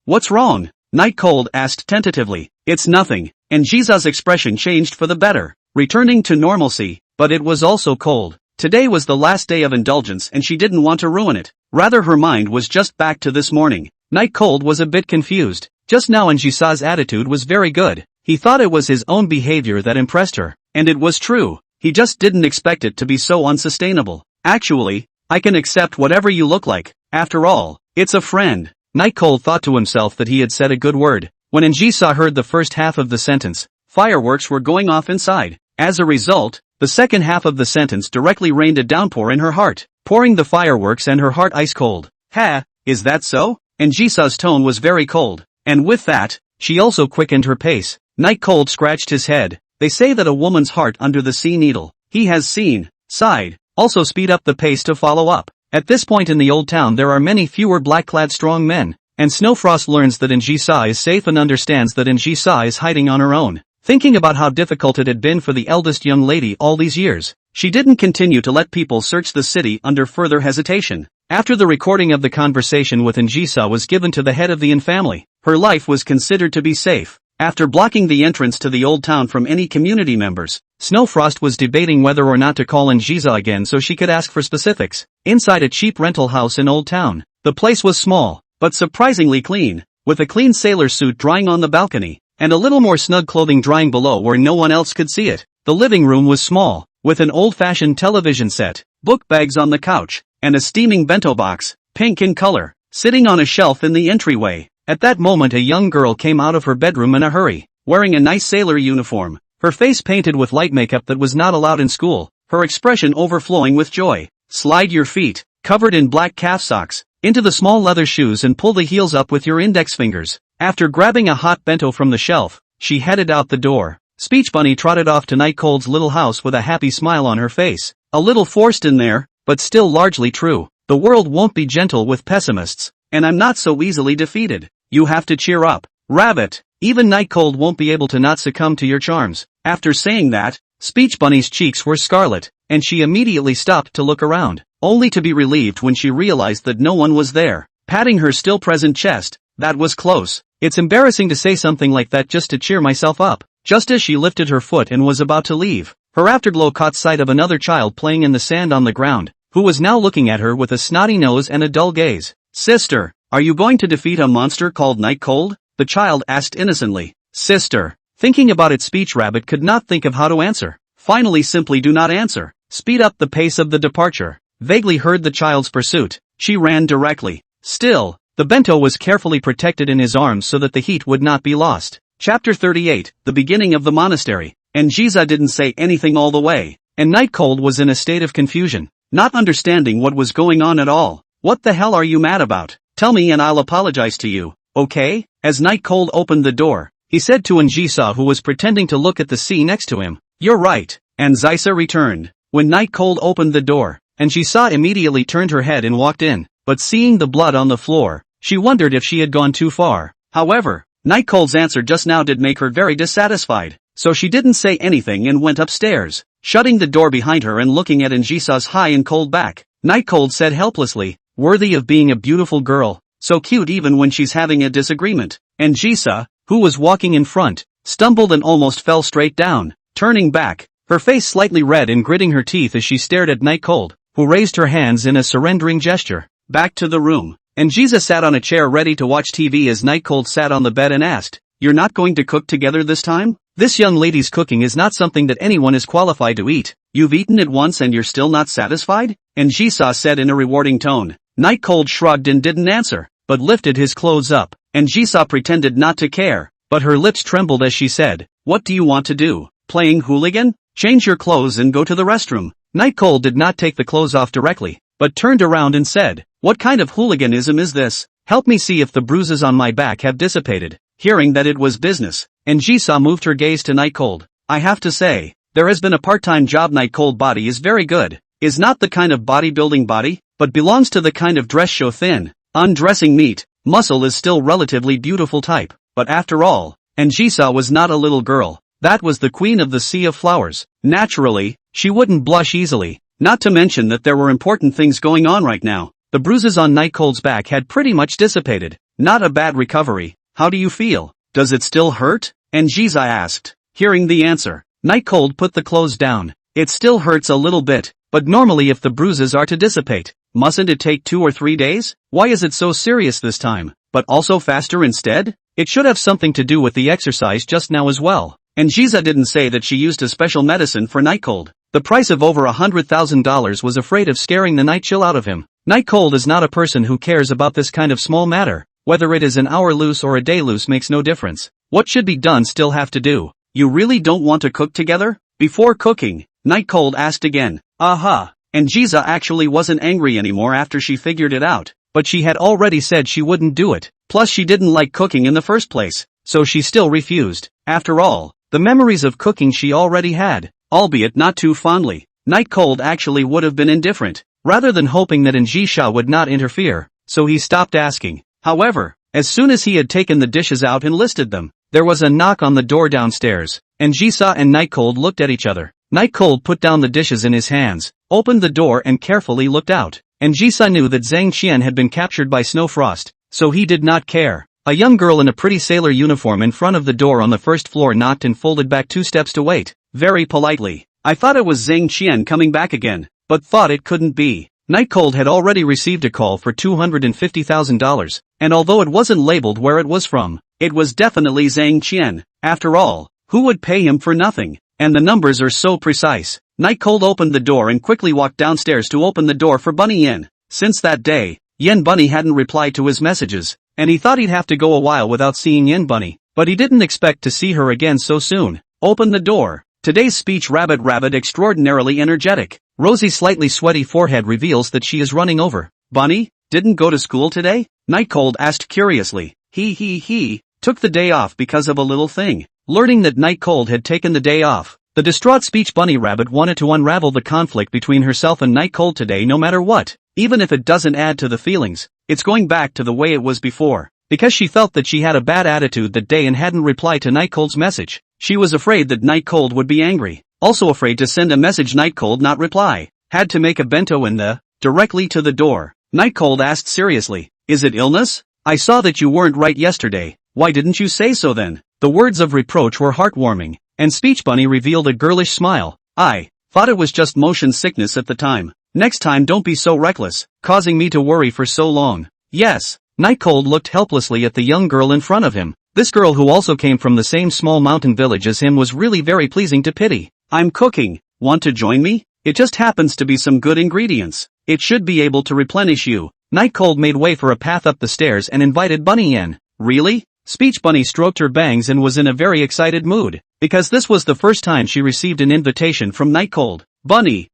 What's wrong? Night Cold asked tentatively. It's nothing. And Jisoo's expression changed for the better, returning to normalcy, but it was also cold. Today was the last day of indulgence and she didn't want to ruin it. Rather, her mind was just back to this morning. Night Cold was a bit confused. Just now Jisoo's attitude was very good. He thought it was his own behavior that impressed her, and it was true. He just didn't expect it to be so unsustainable. Actually, I can accept whatever you look like. After all, it's a friend. Night Cold thought to himself that he had said a good word. When Jisoo heard the first half of the sentence, fireworks were going off inside. As a result, the second half of the sentence directly rained a downpour in her heart, pouring the fireworks and her heart ice cold. Ha, is that so? And Jisa's tone was very cold. And with that, she also quickened her pace. Night Cold scratched his head. They say that a woman's heart under the sea needle. He has seen, sighed, also speed up the pace to follow up. At this point in the old town there are many fewer black-clad strong men, and Snowfrost learns that Jisa is safe and understands that Jisa is hiding on her own. Thinking about how difficult it had been for the eldest young lady all these years, she didn't continue to let people search the city under further hesitation. After the recording of the conversation with Jisa was given to the head of the Yin family, her life was considered to be safe. After blocking the entrance to the old town from any community members, Snowfrost was debating whether or not to call Jisa again so she could ask for specifics. Inside a cheap rental house in Old Town, the place was small, but surprisingly clean, with a clean sailor suit drying on the balcony, and a little more snug clothing drying below where no one else could see it. The living room was small, with an old-fashioned television set, book bags on the couch, and a steaming bento box, pink in color, sitting on a shelf in the entryway. At that moment a young girl came out of her bedroom in a hurry, wearing a nice sailor uniform, her face painted with light makeup that was not allowed in school, her expression overflowing with joy. Slide your feet, covered in black calf socks, into the small leather shoes and pull the heels up with your index fingers. After grabbing a hot bento from the shelf, she headed out the door. Speech Bunny trotted off to Night Cold's little house with a happy smile on her face. A little forced in there, but still largely true. The world won't be gentle with pessimists, and I'm not so easily defeated. You have to cheer up, Rabbit. Even Night Cold won't be able to not succumb to your charms. After saying that, Speech Bunny's cheeks were scarlet, and she immediately stopped to look around, only to be relieved when she realized that no one was there. Patting her still present chest, that was close. It's embarrassing to say something like that just to cheer myself up. Just as she lifted her foot and was about to leave, her afterglow caught sight of another child playing in the sand on the ground, who was now looking at her with a snotty nose and a dull gaze. Sister, are you going to defeat a monster called Night Cold? The child asked innocently. Sister. Thinking about it, Speech Rabbit could not think of how to answer. Finally, simply do not answer. Speed up the pace of the departure. Vaguely heard the child's pursuit. She ran directly. Still, the bento was carefully protected in his arms so that the heat would not be lost. Chapter 38, The Beginning of the Monastery. And Jiza didn't say anything all the way, and Night Cold was in a state of confusion, not understanding what was going on at all. What the hell are you mad about? Tell me and I'll apologize to you, okay? As Night Cold opened the door, he said to Njisa, who was pretending to look at the sea next to him, "You're right." And Zisa returned. When Night Cold opened the door, Njisa immediately turned her head and walked in, but seeing the blood on the floor, she wondered if she had gone too far. However, Night Cold's answer just now did make her very dissatisfied, so she didn't say anything and went upstairs, shutting the door behind her and looking at Njisa's high and cold back. Night Cold said helplessly, "Worthy of being a beautiful girl, so cute even when she's having a disagreement." And Njisa, who was walking in front, stumbled and almost fell straight down, turning back, her face slightly red and gritting her teeth as she stared at Night Cold, who raised her hands in a surrendering gesture. Back to the room, and Njisa sat on a chair ready to watch TV as Night Cold sat on the bed and asked, "You're not going to cook together this time? This young lady's cooking is not something that anyone is qualified to eat. You've eaten it once and you're still not satisfied?" And Njisa said in a rewarding tone. Night Cold shrugged and didn't answer, but lifted his clothes up, and Njisa pretended not to care, but her lips trembled as she said, "What do you want to do? Playing hooligan? Change your clothes and go to the restroom." Night Cold did not take the clothes off directly, but turned around and said, "What kind of hooliganism is this? Help me see if the bruises on my back have dissipated." Hearing that it was business, and Njisa moved her gaze to Night Cold. "I have to say, there has been a part-time job. Night Cold body is very good. Is not the kind of bodybuilding body, but belongs to the kind of dress show thin, undressing meat, muscle is still relatively beautiful type. But after all, Njisa was not a little girl. That was the queen of the Sea of Flowers. Naturally, she wouldn't blush easily, not to mention that there were important things going on right now. The bruises on Night Cold's back had pretty much dissipated. Not a bad recovery. How do you feel? Does it still hurt? Njisa asked. Hearing the answer, Night Cold put the clothes down. It still hurts a little bit, but normally if the bruises are to dissipate, mustn't it take 2 or 3 days? Why is it so serious this time, but also faster instead? It should have something to do with the exercise just now as well. And Njisa didn't say that she used a special medicine for Night Cold. The price of over $100,000 was afraid of scaring the night chill out of him. Night Cold is not a person who cares about this kind of small matter. Whether it is an hour loose or a day loose makes no difference. What should be done still have to do. You really don't want to cook together? Before cooking, Night Cold asked again. Aha. And Njisa actually wasn't angry anymore after she figured it out. but she had already said she wouldn't do it. Plus she didn't like cooking in the first place, so she still refused. After all, the memories of cooking she already had, albeit not too fondly. Night Cold actually would have been indifferent, rather than hoping that Njisha would not interfere, so he stopped asking. However, as soon as he had taken the dishes out and listed them, there was a knock on the door downstairs. Njisha and Night Cold looked at each other. Night Cold put down the dishes in his hands, opened the door and carefully looked out. Njisha knew that Zhang Qian had been captured by Snowfrost, so he did not care. A young girl in a pretty sailor uniform in front of the door on the first floor knocked and folded back 2 steps to wait, very politely. I thought it was Zhang Qian coming back again, but thought it couldn't be. Night Cold had already received a call for $250,000, and although it wasn't labeled where it was from, it was definitely Zhang Qian. After all, who would pay him for nothing? And the numbers are so precise. Night Cold opened the door and quickly walked downstairs to open the door for Bunny Yen. Since that day, Yen Bunny hadn't replied to his messages, and he thought he'd have to go a while without seeing Yen Bunny, but he didn't expect to see her again so soon. Open the door. Today's speech Rabbit extraordinarily energetic. Rosie's slightly sweaty forehead reveals that she is running over. Bunny, didn't go to school today? Night Cold asked curiously. He took the day off because of a little thing. Learning that Night Cold had taken the day off, the distraught speech Bunny Rabbit wanted to unravel the conflict between herself and Night Cold today no matter what. Even if it doesn't add to the feelings, it's going back to the way it was before. Because she felt that she had a bad attitude that day and hadn't replied to Night Cold's message. She was afraid that Night Cold would be angry. Also afraid to send a message Night Cold not reply. Had to make a bento in the, directly to the door. Night Cold asked seriously, is it illness? I saw that you weren't right yesterday. Why didn't you say so then? The words of reproach were heartwarming, and Speech Bunny revealed a girlish smile. I thought it was just motion sickness at the time. Next time don't be so reckless, causing me to worry for so long. Yes. Night Cold looked helplessly at the young girl in front of him. This girl who also came from the same small mountain village as him was really very pleasing to pity. I'm cooking. Want to join me? It just happens to be some good ingredients. It should be able to replenish you. Night Cold made way for a path up the stairs and invited Bunny in. Really? Speech Bunny stroked her bangs and was in a very excited mood, because this was the first time she received an invitation from Night Cold. Bunny,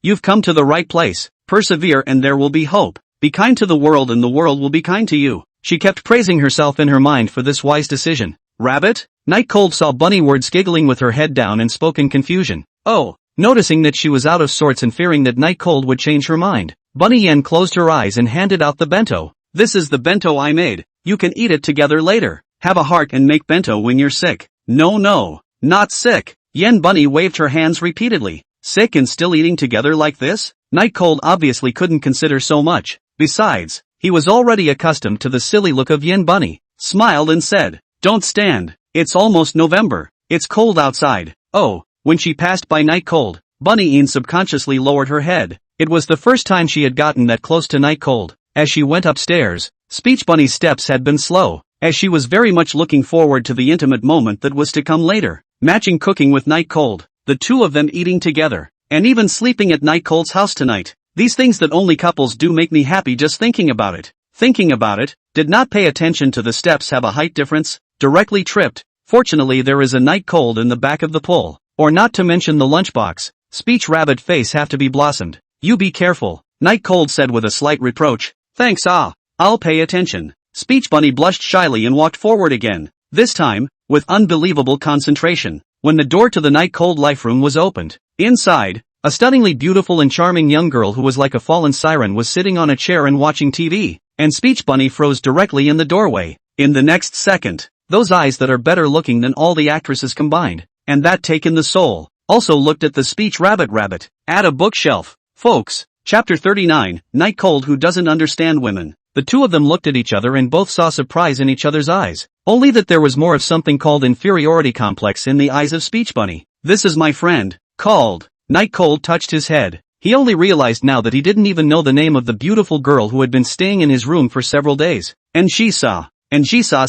you've come to the right place. Persevere and there will be hope. Be kind to the world and the world will be kind to you. She kept praising herself in her mind for this wise decision. Rabbit? Night Cold saw Bunny words giggling with her head down and spoke in confusion. Oh, noticing that she was out of sorts and fearing that Night Cold would change her mind, Bunny Yen closed her eyes and handed out the bento. This is the bento I made. You can eat it together later. Have a heart and make bento when you're sick. No, not sick. Yen Bunny waved her hands repeatedly. Sick and still eating together like this? Night Cold obviously couldn't consider so much. Besides, he was already accustomed to the silly look of Yen Bunny. Smiled and said, don't stand. It's almost November. It's cold outside. Oh, when she passed by Night Cold, Bunny Yen subconsciously lowered her head. It was the first time she had gotten that close to Night Cold. As she went upstairs, Speech Bunny's steps had been slow, as she was very much looking forward to the intimate moment that was to come later. Matching cooking with Night Cold, the two of them eating together, and even sleeping at Night Cold's house tonight. These things that only couples do make me happy just thinking about it. Thinking about it, did not pay attention to the steps have a height difference, directly tripped. Fortunately there is a Night Cold in the back of the pull, or not to mention the lunchbox. Speech Rabbit face have to be blossomed. You be careful, Night Cold said with a slight reproach. Thanks I'll pay attention. Speech Bunny blushed shyly and walked forward again, this time, with unbelievable concentration, when the door to the Night Cold life room was opened. Inside, a stunningly beautiful and charming young girl who was like a fallen siren was sitting on a chair and watching TV, and Speech Bunny froze directly in the doorway. In the next second, those eyes that are better looking than all the actresses combined, and that take in the soul, also looked at the Speech Rabbit at a bookshelf. Folks, Chapter 39, Night Cold Who Doesn't Understand Women. The two of them looked at each other and both saw surprise in each other's eyes, only that there was more of something called inferiority complex in the eyes of Speech Bunny. This is my friend, called. Night Cold touched his head. He only realized now that he didn't even know the name of the beautiful girl who had been staying in his room for several days. Njisa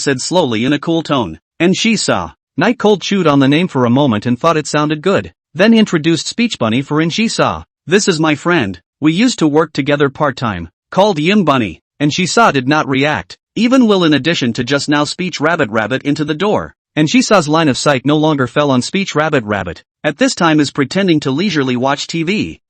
said slowly in a cool tone. Njisa. Night Cold chewed on the name for a moment and thought it sounded good, then introduced Speech Bunny for Njisa. This is my friend. We used to work together part-time, called Yim Bunny. Njisa did not react, even will in addition to just now Speech Rabbit into the door. Njisa's line of sight no longer fell on Speech Rabbit, at this time is pretending to leisurely watch TV.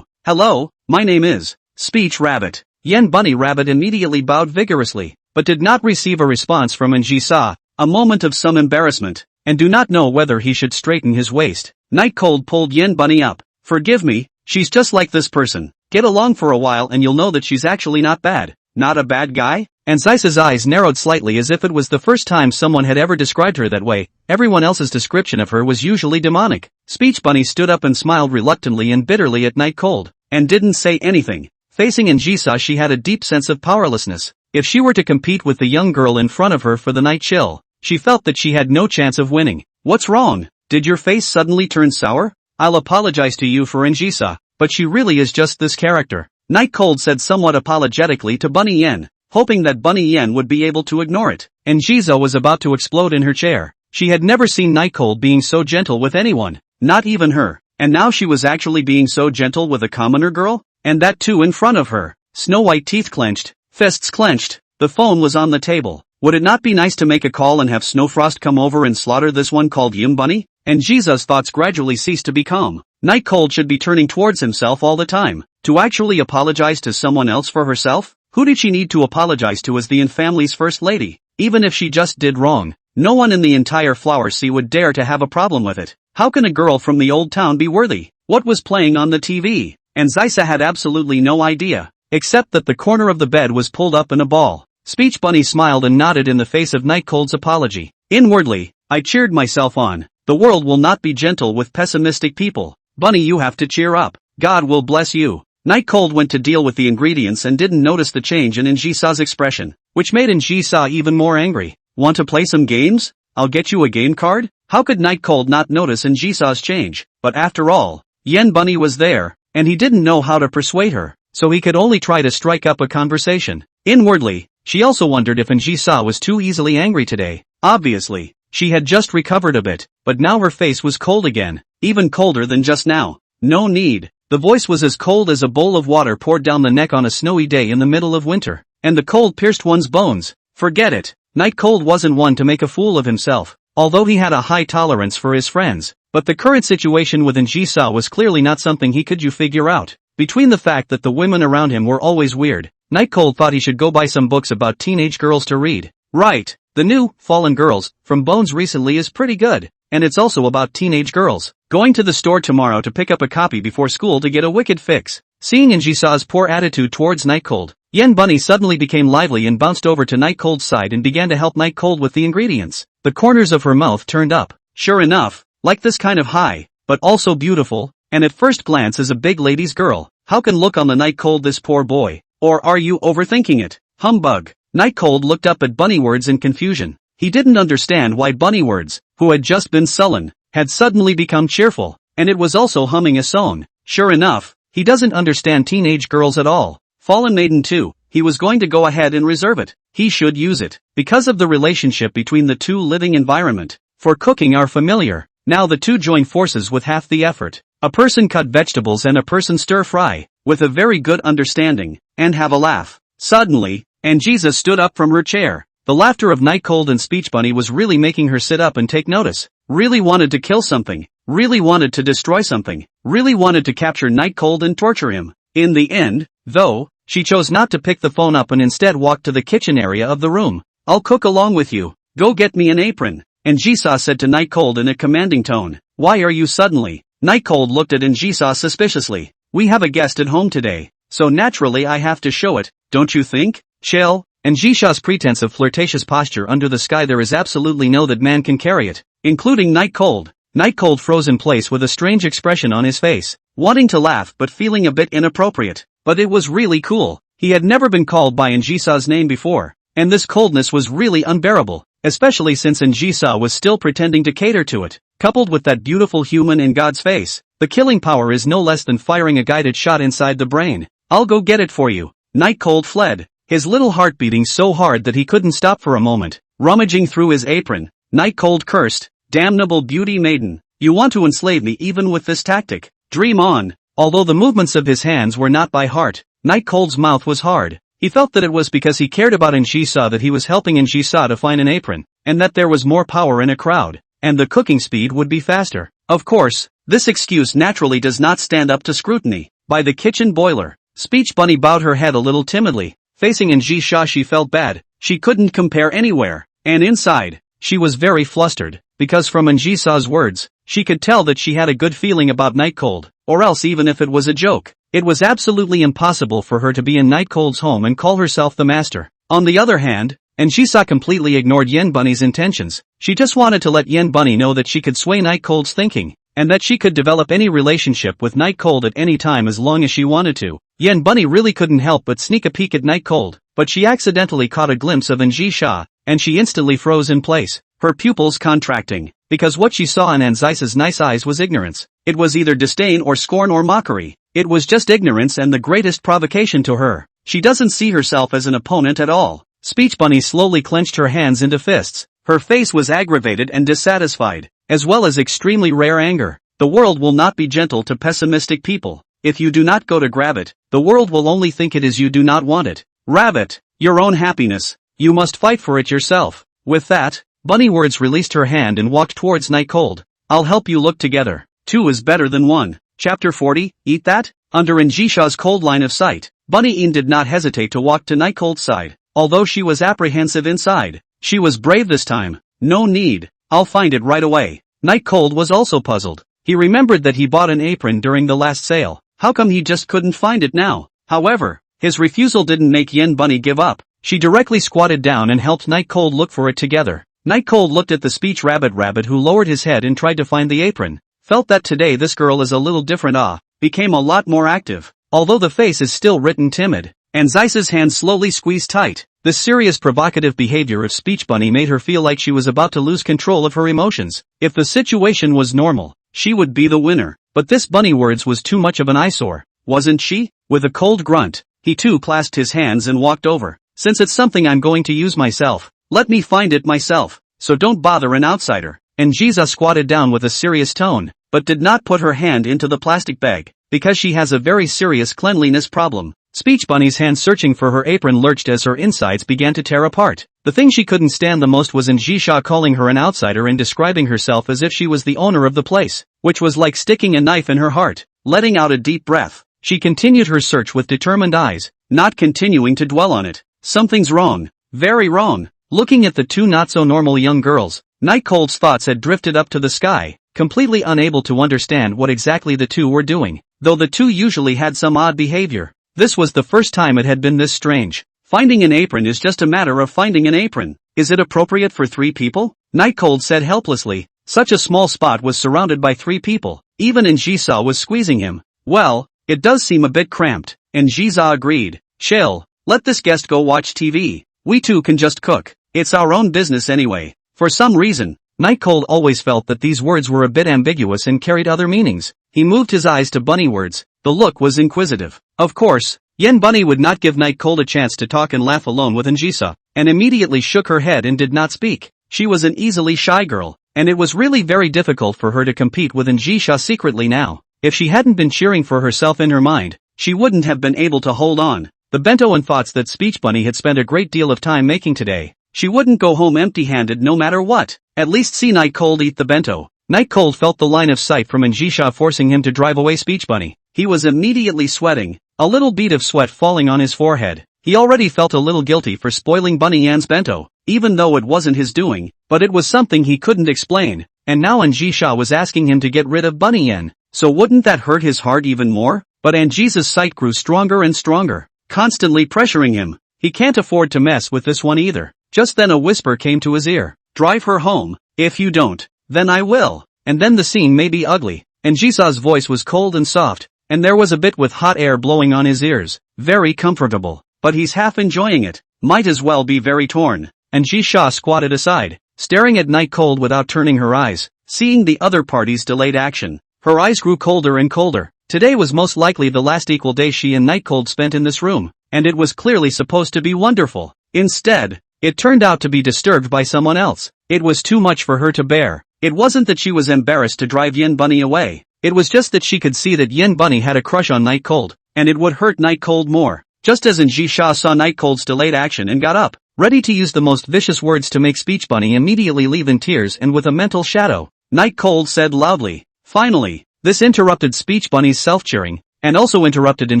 Hello, my name is. Speech rabbit. Yen Bunny Rabbit immediately bowed vigorously, but did not receive a response from Njisa, a moment of some embarrassment, and do not know whether he should straighten his waist. Night Cold pulled Yen Bunny up. Forgive me, she's just like this person. Get along for a while and you'll know that she's actually not bad. Not a bad guy? And Zeisa's eyes narrowed slightly as if it was the first time someone had ever described her that way. Everyone else's description of her was usually demonic. Speech Bunny stood up and smiled reluctantly and bitterly at Night Cold, and didn't say anything. Facing Njisa, she had a deep sense of powerlessness. If she were to compete with the young girl in front of her for the night chill, she felt that she had no chance of winning. What's wrong? Did your face suddenly turn sour? I'll apologize to you for Njisa, but she really is just this character. Night Cold said somewhat apologetically to Bunny Yen, hoping that Bunny Yen would be able to ignore it. Njisa was about to explode in her chair. She had never seen Night Cold being so gentle with anyone, not even her. And now she was actually being so gentle with a commoner girl? And that too in front of her. Snow White teeth clenched, fists clenched. The phone was on the table. Would it not be nice to make a call and have Snowfrost come over and slaughter this one called Yim Bunny? Njisa's thoughts gradually ceased to be calm. Night Cold should be turning towards himself all the time. To actually apologize to someone else for herself? Who did she need to apologize to as the Yin family's first lady? Even if she just did wrong, no one in the entire Flower Sea would dare to have a problem with it. How can a girl from the old town be worthy? What was playing on the TV? And Zeisa had absolutely no idea, except that the corner of the bed was pulled up in a ball. Speech Bunny smiled and nodded in the face of Night Cold's apology. Inwardly, I cheered myself on. The world will not be gentle with pessimistic people. Bunny, you have to cheer up. God will bless you. Night Cold went to deal with the ingredients and didn't notice the change in Njisa's expression, which made Njisa even more angry. Want to play some games? I'll get you a game card? How could Night Cold not notice Njisa's change? But after all, Yen Bunny was there, and he didn't know how to persuade her, so he could only try to strike up a conversation. Inwardly, she also wondered if Njisa was too easily angry today. Obviously, she had just recovered a bit, but now her face was cold again, even colder than just now. No need. The voice was as cold as a bowl of water poured down the neck on a snowy day in the middle of winter, and the cold pierced one's bones. Forget it. Night Cold wasn't one to make a fool of himself, although he had a high tolerance for his friends. But the current situation with Njisa was clearly not something he could figure out. Between the fact that the women around him were always weird, Night Cold thought he should go buy some books about teenage girls to read. Right, the new, Fallen Girls, from Bones recently is pretty good, and it's also about teenage girls. Going to the store tomorrow to pick up a copy before school to get a wicked fix. Seeing Njisa's poor attitude towards Night Cold, Yen Bunny suddenly became lively and bounced over to Night Cold's side and began to help Night Cold with the ingredients. The corners of her mouth turned up. Sure enough, like this kind of high, but also beautiful, and at first glance is a big lady's girl. How can look on the Night Cold this poor boy? Or are you overthinking it? Humbug. Night Cold looked up at Bunnywords in confusion. He didn't understand why Bunnywords, who had just been sullen, had suddenly become cheerful, and it was also humming a song. Sure enough, he doesn't understand teenage girls at all. Fallen Maiden too, he was going to go ahead and reserve it. He should use it, because of the relationship between the two living environment. For cooking are familiar. Now the two join forces with half the effort. A person cut vegetables and a person stir fry, with a very good understanding, and have a laugh. Suddenly, Njisa stood up from her chair. The laughter of Night Cold and Speech Bunny was really making her sit up and take notice. Really wanted to kill something. Really wanted to destroy something. Really wanted to capture Night Cold and torture him. In the end, though, she chose not to pick the phone up and instead walked to the kitchen area of the room. I'll cook along with you. Go get me an apron. Njisa said to Night Cold in a commanding tone. Why are you suddenly? Night Cold looked at Njisa suspiciously. We have a guest at home today, so naturally I have to show it, don't you think? Chill. Njisa's pretense of flirtatious posture under the sky, there is absolutely no that man can carry it, including Night Cold. Night Cold froze in place with a strange expression on his face, wanting to laugh but feeling a bit inappropriate. But it was really cool. He had never been called by Njisa's name before, and this coldness was really unbearable, especially since Njisa was still pretending to cater to it. Coupled with that beautiful human in God's face, the killing power is no less than firing a guided shot inside the brain. I'll go get it for you. Night Cold fled, his little heart beating so hard that he couldn't stop for a moment. Rummaging through his apron, Night Cold cursed, damnable beauty maiden, you want to enslave me even with this tactic? Dream on. Although the movements of his hands were not by heart, Night Cold's mouth was hard. He felt that it was because he cared about Njisa that he was helping Njisa to find an apron, and that there was more power in a crowd, and the cooking speed would be faster. Of course, this excuse naturally does not stand up to scrutiny. By the kitchen boiler, Speech Bunny bowed her head a little timidly. Facing Anjisha she felt bad, she couldn't compare anywhere, and inside, she was very flustered, because from Anjisha's words, she could tell that she had a good feeling about Nightcold, or else even if it was a joke, it was absolutely impossible for her to be in Nightcold's home and call herself the master. On the other hand, Anjisha completely ignored Yen Bunny's intentions. She just wanted to let Yen Bunny know that she could sway Nightcold's thinking, and that she could develop any relationship with Nightcold at any time as long as she wanted to. Yen Bunny really couldn't help but sneak a peek at Nightcold, but she accidentally caught a glimpse of Anjisha, and she instantly froze in place, her pupils contracting, because what she saw in Anjisha's nice eyes was ignorance. It was either disdain or scorn or mockery. It was just ignorance and the greatest provocation to her. She doesn't see herself as an opponent at all. Speech Bunny slowly clenched her hands into fists. Her face was aggravated and dissatisfied, as well as extremely rare anger. The world will not be gentle to pessimistic people. If you do not go to grab it, the world will only think it is you do not want it. Rabbit, your own happiness. You must fight for it yourself. With that, Bunny Words released her hand and walked towards Nightcold. I'll help you look together. 2 is better than 1. Chapter 40, Eat That? Under Anjisha's cold line of sight, Bunny did not hesitate to walk to Nightcold's side. Although she was apprehensive inside, she was brave this time. No need, I'll find it right away. Nightcold was also puzzled. He remembered that he bought an apron during the last sale. How come he just couldn't find it now? However, his refusal didn't make Yen Bunny give up. She directly squatted down and helped Nightcold look for it together. Nightcold looked at the speech rabbit who lowered his head and tried to find the apron. Felt that today this girl is a little different. Became a lot more active. Although the face is still written timid. Anjisha's hand slowly squeezed tight. The serious provocative behavior of Speech Bunny made her feel like she was about to lose control of her emotions. If the situation was normal, she would be the winner. But this Bunny Words was too much of an eyesore, wasn't she? With a cold grunt, he too clasped his hands and walked over. Since it's something I'm going to use myself, let me find it myself, so don't bother an outsider. Anjisha squatted down with a serious tone, but did not put her hand into the plastic bag, because she has a very serious cleanliness problem. Speech Bunny's hand searching for her apron lurched as her insides began to tear apart. The thing she couldn't stand the most was Anjisha calling her an outsider and describing herself as if she was the owner of the place, which was like sticking a knife in her heart. Letting out a deep breath, she continued her search with determined eyes, not continuing to dwell on it. Something's wrong, very wrong. Looking at the two not-so-normal young girls, Nightcold's thoughts had drifted up to the sky, completely unable to understand what exactly the two were doing, though the two usually had some odd behavior. This was the first time it had been this strange. Finding an apron is just a matter of finding an apron. Is it appropriate for 3 people? Nightcold said helplessly. Such a small spot was surrounded by 3 people. Even Anjisha was squeezing him. Well, it does seem a bit cramped. Anjisha agreed. Chill, let this guest go watch TV. We two can just cook. It's our own business anyway. For some reason, Nightcold always felt that these words were a bit ambiguous and carried other meanings. He moved his eyes to Bunny Words. The look was inquisitive. Of course, Yen Bunny would not give Nightcold a chance to talk and laugh alone with Anjisha, and immediately shook her head and did not speak. She was an easily shy girl, and it was really very difficult for her to compete with Anjisha secretly now. If she hadn't been cheering for herself in her mind, she wouldn't have been able to hold on. The bento and thoughts that Speech Bunny had spent a great deal of time making today. She wouldn't go home empty-handed no matter what. At least see Nightcold eat the bento. Nightcold felt the line of sight from Anjisha forcing him to drive away Speech Bunny. He was immediately sweating, a little bead of sweat falling on his forehead. He already felt a little guilty for spoiling Bunny Yan's bento, even though it wasn't his doing, but it was something he couldn't explain, and now Anjisha was asking him to get rid of Bunny Yan. So wouldn't that hurt his heart even more? But Anjisha's sight grew stronger and stronger, constantly pressuring him. He can't afford to mess with this one either. Just then a whisper came to his ear. Drive her home. If you don't, then I will. And then the scene may be ugly. Anjisha's voice was cold and soft, and there was a bit with hot air blowing on his ears. Very comfortable, but he's half enjoying it. Might as well be very torn. Anjisha squatted aside, staring at Nightcold without turning her eyes, seeing the other party's delayed action. Her eyes grew colder and colder. Today was most likely the last equal day she and Nightcold spent in this room, and it was clearly supposed to be wonderful. Instead, it turned out to be disturbed by someone else. It was too much for her to bear. It wasn't that she was embarrassed to drive Yen Bunny away. It was just that she could see that Yen Bunny had a crush on Nightcold, and it would hurt Nightcold more. Just as Anjisha saw Nightcold's delayed action and got up, ready to use the most vicious words to make Speech Bunny immediately leave in tears and with a mental shadow, Nightcold said loudly. Finally, this interrupted Speech Bunny's self-cheering, and also interrupted in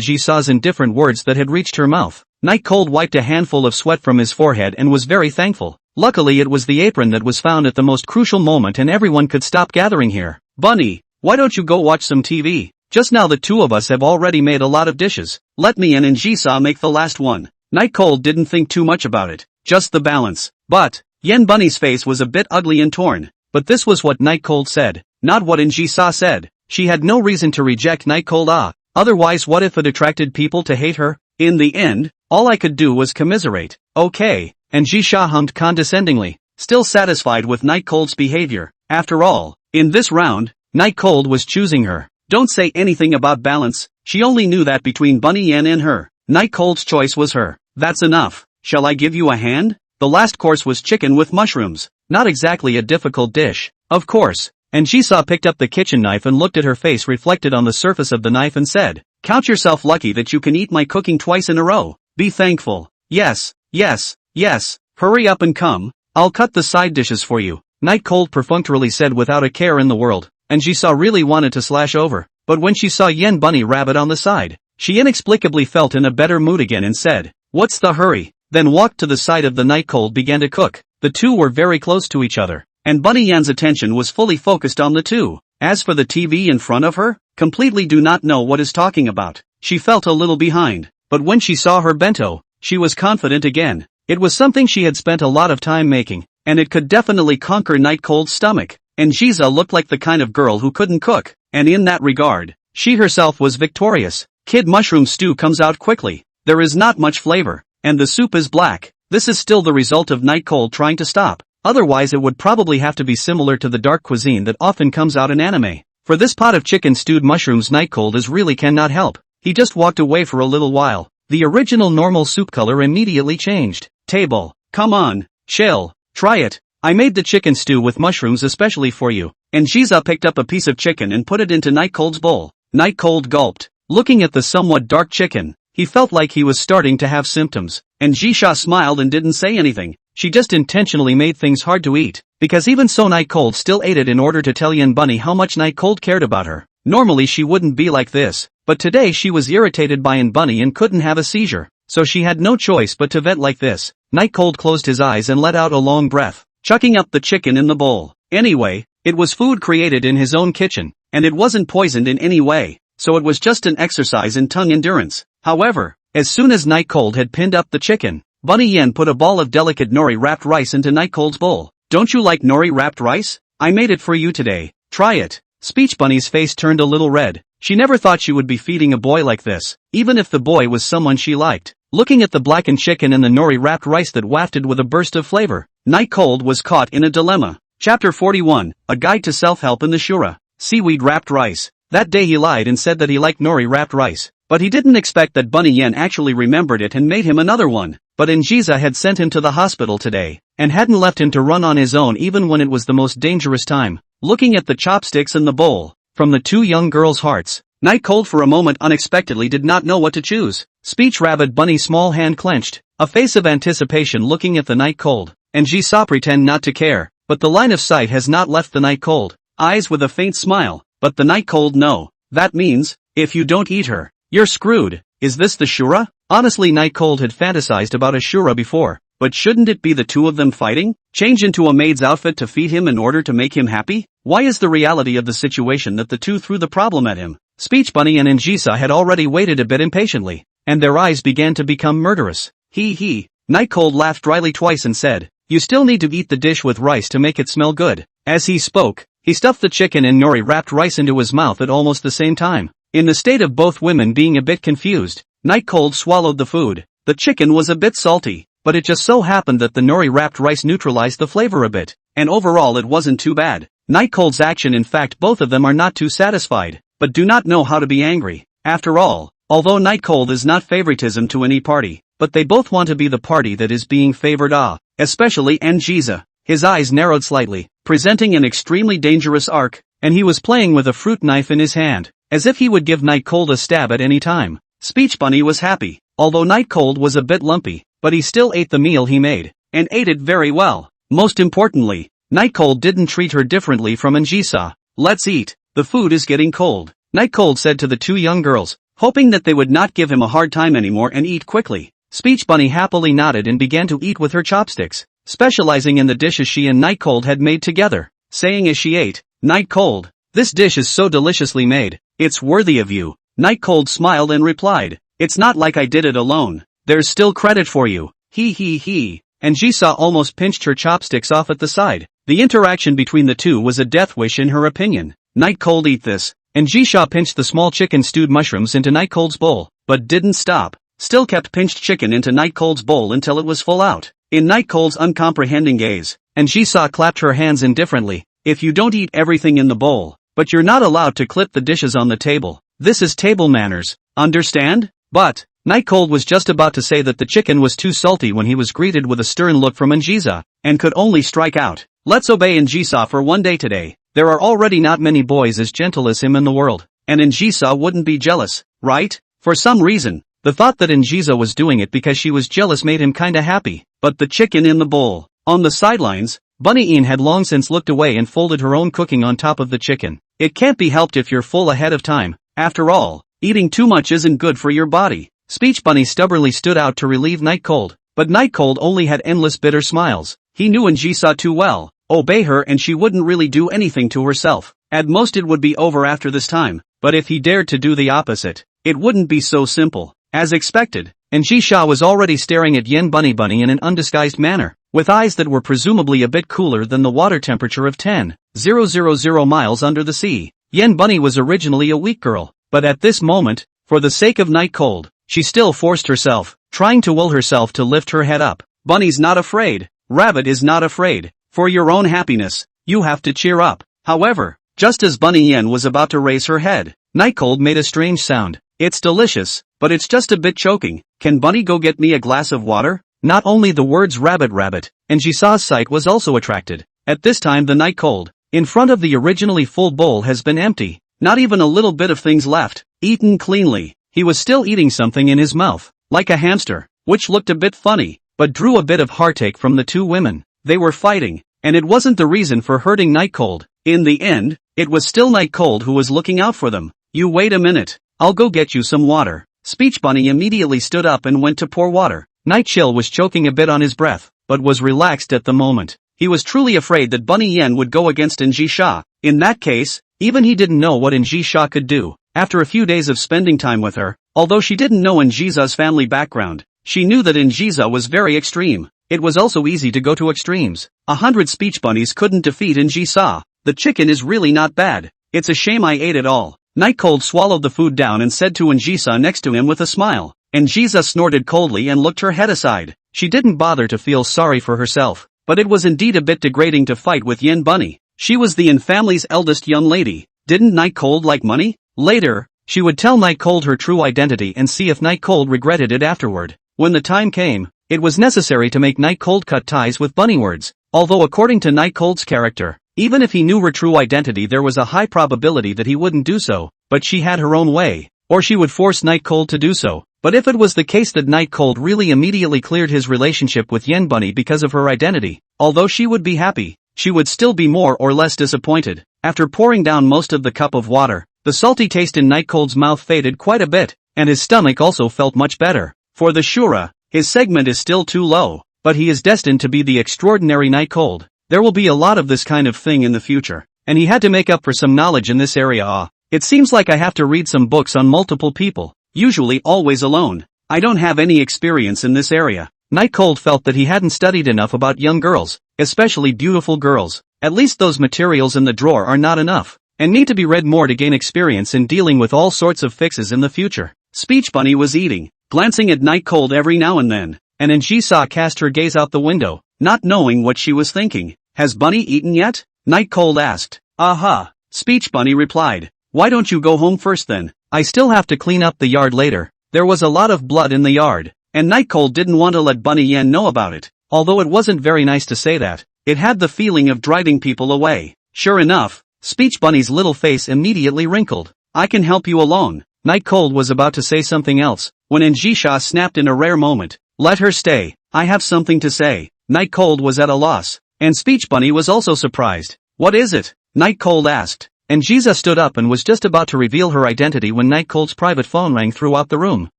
Jisa's indifferent words that had reached her mouth. Night Cold wiped a handful of sweat from his forehead and was very thankful. Luckily it was the apron that was found at the most crucial moment and everyone could stop gathering here. Bunny, why don't you go watch some TV? Just now the two of us have already made a lot of dishes. Let me and Jisa make the last one. Night Cold didn't think too much about it, just the balance. But, Yen Bunny's face was a bit ugly and torn. But this was what Night Cold said, not what Jisa said. She had no reason to reject Night Cold. Otherwise what if it attracted people to hate her? In the end, all I could do was commiserate. Okay, and Jisha hummed condescendingly, still satisfied with Night Cold's behavior. After all, in this round, Night Cold was choosing her. Don't say anything about balance, she only knew that between Bunny Yen and her. Night Cold's choice was her. That's enough. Shall I give you a hand? The last course was chicken with mushrooms. Not exactly a difficult dish. Of course. And Jisa picked up the kitchen knife and looked at her face reflected on the surface of the knife and said, count yourself lucky that you can eat my cooking twice in a row. Be thankful. Yes, yes, yes. Hurry up and come. I'll cut the side dishes for you. Night Cold perfunctorily said without a care in the world. And Jisa really wanted to slash over. But when she saw Yen Bunny Rabbit on the side, she inexplicably felt in a better mood again and said, what's the hurry? Then walked to the side of the Night Cold began to cook. The two were very close to each other. And Bunny Yan's attention was fully focused on the two. As for the TV in front of her, completely do not know what is talking about. She felt a little behind. But when she saw her bento, she was confident again. It was something she had spent a lot of time making, and it could definitely conquer Night Cold's stomach. And Jiza looked like the kind of girl who couldn't cook, and in that regard, she herself was victorious. Kid mushroom stew comes out quickly. There is not much flavor, and the soup is black. This is still the result of Night Cold trying to stop. Otherwise it would probably have to be similar to the dark cuisine that often comes out in anime. For this pot of chicken stewed mushrooms Night Cold is really cannot help. He just walked away for a little while. The original normal soup color immediately changed. Table. Come on, chill. Try it. I made the chicken stew with mushrooms especially for you. And Jiza picked up a piece of chicken and put it into Night Cold's bowl. Night Cold gulped. Looking at the somewhat dark chicken, he felt like he was starting to have symptoms. And Jisha smiled and didn't say anything. She just intentionally made things hard to eat, because even so Night Cold still ate it in order to tell Yen Bunny how much Night Cold cared about her. Normally she wouldn't be like this, but today she was irritated by Yen Bunny and couldn't have a seizure, so she had no choice but to vent like this. Night Cold closed his eyes and let out a long breath, chucking up the chicken in the bowl. Anyway, it was food created in his own kitchen, and it wasn't poisoned in any way, so it was just an exercise in tongue endurance. However, as soon as Night Cold had pinned up the chicken, Bunny Yen put a ball of delicate nori-wrapped rice into Night Cold's bowl. Don't you like nori-wrapped rice? I made it for you today. Try it. Speech Bunny's face turned a little red. She never thought she would be feeding a boy like this, even if the boy was someone she liked. Looking at the blackened chicken and the nori-wrapped rice that wafted with a burst of flavor, Night Cold was caught in a dilemma. Chapter 41, A Guide to Self-Help in the Shura. Seaweed-wrapped rice. That day he lied and said that he liked nori-wrapped rice, but he didn't expect that Bunny Yen actually remembered it and made him another one. But Injiza had sent him to the hospital today, and hadn't left him to run on his own even when it was the most dangerous time. Looking at the chopsticks in the bowl, from the two young girls' hearts, Night Cold for a moment unexpectedly did not know what to choose. Speech Rabbit Bunny's small hand clenched, a face of anticipation looking at the Night Cold, and Jisa pretend not to care, but the line of sight has not left the Night Cold. Eyes with a faint smile, but the Night Cold no. That means, if you don't eat her, you're screwed. Is this the Shura? Honestly Night Cold had fantasized about a Shura before, but shouldn't it be the two of them fighting? Change into a maid's outfit to feed him in order to make him happy? Why is the reality of the situation that the two threw the problem at him? Speech Bunny and Injisa had already waited a bit impatiently, and their eyes began to become murderous. He. Night Cold laughed dryly twice and said, you still need to eat the dish with rice to make it smell good. As he spoke, he stuffed the chicken and nori-wrapped rice into his mouth at almost the same time. In the state of both women being a bit confused, Night Cold swallowed the food. The chicken was a bit salty, but it just so happened that the nori-wrapped rice neutralized the flavor a bit, and overall it wasn't too bad. Night Cold's action in fact both of them are not too satisfied, but do not know how to be angry. After all, although Night Cold is not favoritism to any party, but they both want to be the party that is being favored especially Anjiza. His eyes narrowed slightly, presenting an extremely dangerous arc, and he was playing with a fruit knife in his hand, as if he would give Night Cold a stab at any time. Speech Bunny was happy, although Night Cold was a bit lumpy, but he still ate the meal he made, and ate it very well. Most importantly, Night Cold didn't treat her differently from Anjisa. Let's eat, the food is getting cold. Night Cold said to the two young girls, hoping that they would not give him a hard time anymore and eat quickly. Speech Bunny happily nodded and began to eat with her chopsticks, specializing in the dishes she and Night Cold had made together, saying as she ate, "Night Cold, this dish is so deliciously made, it's worthy of you." Night Cold smiled and replied, "It's not like I did it alone, there's still credit for you, he. And Jisoo almost pinched her chopsticks off at the side. The interaction between the two was a death wish in her opinion. Night Cold eat this, and Jisoo pinched the small chicken stewed mushrooms into Night Cold's bowl, but didn't stop. Still kept pinched chicken into Night Cold's bowl until it was full out. In Night Cold's uncomprehending gaze, and Jisoo clapped her hands indifferently. "If you don't eat everything in the bowl, but you're not allowed to clip the dishes on the table. This is table manners, understand?" But Night Cold was just about to say that the chicken was too salty when he was greeted with a stern look from Jisoo, and could only strike out, "Let's obey Jisoo for one day today. There are already not many boys as gentle as him in the world, and Jisoo wouldn't be jealous, right?" For some reason, the thought that Jisoo was doing it because she was jealous made him kinda happy. But the chicken in the bowl. On the sidelines, Bunny Ian had long since looked away and folded her own cooking on top of the chicken. It can't be helped if you're full ahead of time. After all, eating too much isn't good for your body. Speech Bunny stubbornly stood out to relieve Night Cold, but Night Cold only had endless bitter smiles. He knew Jisoo too well. Obey her and she wouldn't really do anything to herself. At most it would be over after this time, but if he dared to do the opposite, it wouldn't be so simple. As expected, Jisoo was already staring at Yen Bunny in an undisguised manner, with eyes that were presumably a bit cooler than the water temperature of 10,000 miles under the sea. Yen Bunny was originally a weak girl, but at this moment, for the sake of Night Cold, she still forced herself, trying to will herself to lift her head up. "Bunny's not afraid. Rabbit is not afraid. For your own happiness, you have to cheer up." However, just as Bunny Yen was about to raise her head, Night Cold made a strange sound. "It's delicious, but it's just a bit choking. Can Bunny go get me a glass of water?" Not only the words rabbit, and Jisoo's sight was also attracted. At this time the Night Cold, in front of the originally full bowl has been empty. Not even a little bit of things left, eaten cleanly. He was still eating something in his mouth, like a hamster, which looked a bit funny, but drew a bit of heartache from the two women. They were fighting, and it wasn't the reason for hurting Night Cold. In the end, it was still Night Cold who was looking out for them. "You wait a minute, I'll go get you some water." Speech Bunny immediately stood up and went to pour water. Night Chill was choking a bit on his breath, but was relaxed at the moment. He was truly afraid that Bunny Yen would go against Jisoo. In that case, even he didn't know what Jisoo could do. After a few days of spending time with her, although she didn't know Jisoo's family background, she knew that Jisoo was very extreme. It was also easy to go to extremes. 100 Speech Bunnies couldn't defeat Jisoo. "The chicken is really not bad. It's a shame I ate it all." Night Cold swallowed the food down and said to Jisoo next to him with a smile. Jisoo snorted coldly and looked her head aside. She didn't bother to feel sorry for herself, but it was indeed a bit degrading to fight with Yen Bunny. She was the Yen family's eldest young lady. Didn't Night Cold like money? Later, she would tell Night Cold her true identity and see if Night Cold regretted it afterward. When the time came, it was necessary to make Night Cold cut ties with Bunnywards. Although according to Night Cold's character, even if he knew her true identity there was a high probability that he wouldn't do so, but she had her own way, or she would force Night Cold to do so. But if it was the case that Night Cold really immediately cleared his relationship with Yen Bunny because of her identity, although she would be happy, she would still be more or less disappointed. After pouring down most of the cup of water, the salty taste in Night Cold's mouth faded quite a bit, and his stomach also felt much better. For the Shura, his segment is still too low, but he is destined to be the extraordinary Night Cold. There will be a lot of this kind of thing in the future, and he had to make up for some knowledge in this area. It seems like I have to read some books on multiple people, usually always alone. I don't have any experience in this area. Night Cold felt that he hadn't studied enough about young girls, especially beautiful girls. At least those materials in the drawer are not enough, and need to be read more to gain experience in dealing with all sorts of fixes in the future. Speech Bunny was eating, glancing at Night Cold every now and then, and Jisoo cast her gaze out the window, not knowing what she was thinking. "Has Bunny eaten yet?" Night Cold asked. "Aha," Speech Bunny replied. "Why don't you go home first then? I still have to clean up the yard later." There was a lot of blood in the yard, and Night Cold didn't want to let Bunny Yen know about it. Although it wasn't very nice to say that, it had the feeling of driving people away. Sure enough, Speech Bunny's little face immediately wrinkled. "I can help you along." Night Cold was about to say something else, when Jisoo snapped in a rare moment. "Let her stay, I have something to say." Night Cold was at a loss, and Speech Bunny was also surprised. "What is it?" Night Cold asked. And Jiza stood up and was just about to reveal her identity when Night Cold's private phone rang throughout the room.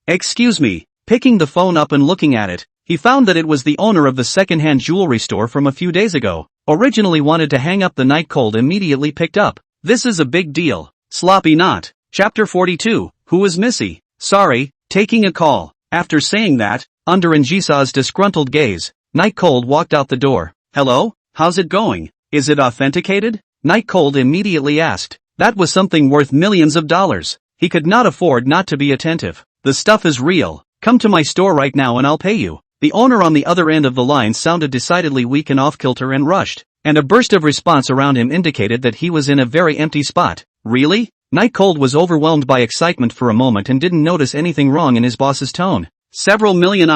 Excuse me. Picking the phone up and looking at it, he found that it was the owner of the second-hand jewelry store from a few days ago. Originally wanted to hang up, the Night Cold immediately picked up. This is a big deal. Sloppy knot. Chapter 42. Who is Missy? Sorry, taking a call. After saying that, under Jisa's disgruntled gaze, Night Cold walked out the door. Hello? How's it going? Is it authenticated? Night Cold immediately asked. That was something worth millions of dollars. He could not afford not to be attentive. The stuff is real. Come to my store right now and I'll pay you. The owner on the other end of the line sounded decidedly weak and off-kilter and rushed, and a burst of response around him indicated that he was in a very empty spot. Really? Night Cold was overwhelmed by excitement for a moment and didn't notice anything wrong in his boss's tone. Several million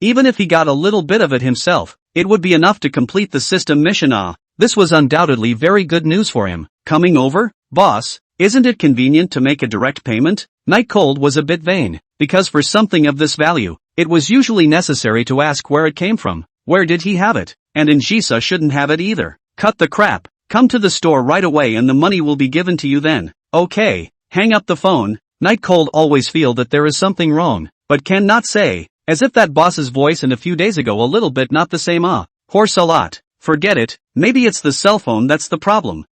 even if he got a little bit of it himself, it would be enough to complete the system mission This was undoubtedly very good news for him. Coming over? Boss, isn't it convenient to make a direct payment? Night Cold was a bit vain, because for something of this value, it was usually necessary to ask where it came from. Where did he have it? And Jisa shouldn't have it either. Cut the crap. Come to the store right away and the money will be given to you then. Okay, hang up the phone. Night Cold always feel that there is something wrong, but cannot say, as if that boss's voice and a few days ago a little bit not the same horse a lot. Forget it, maybe it's the cell phone that's the problem.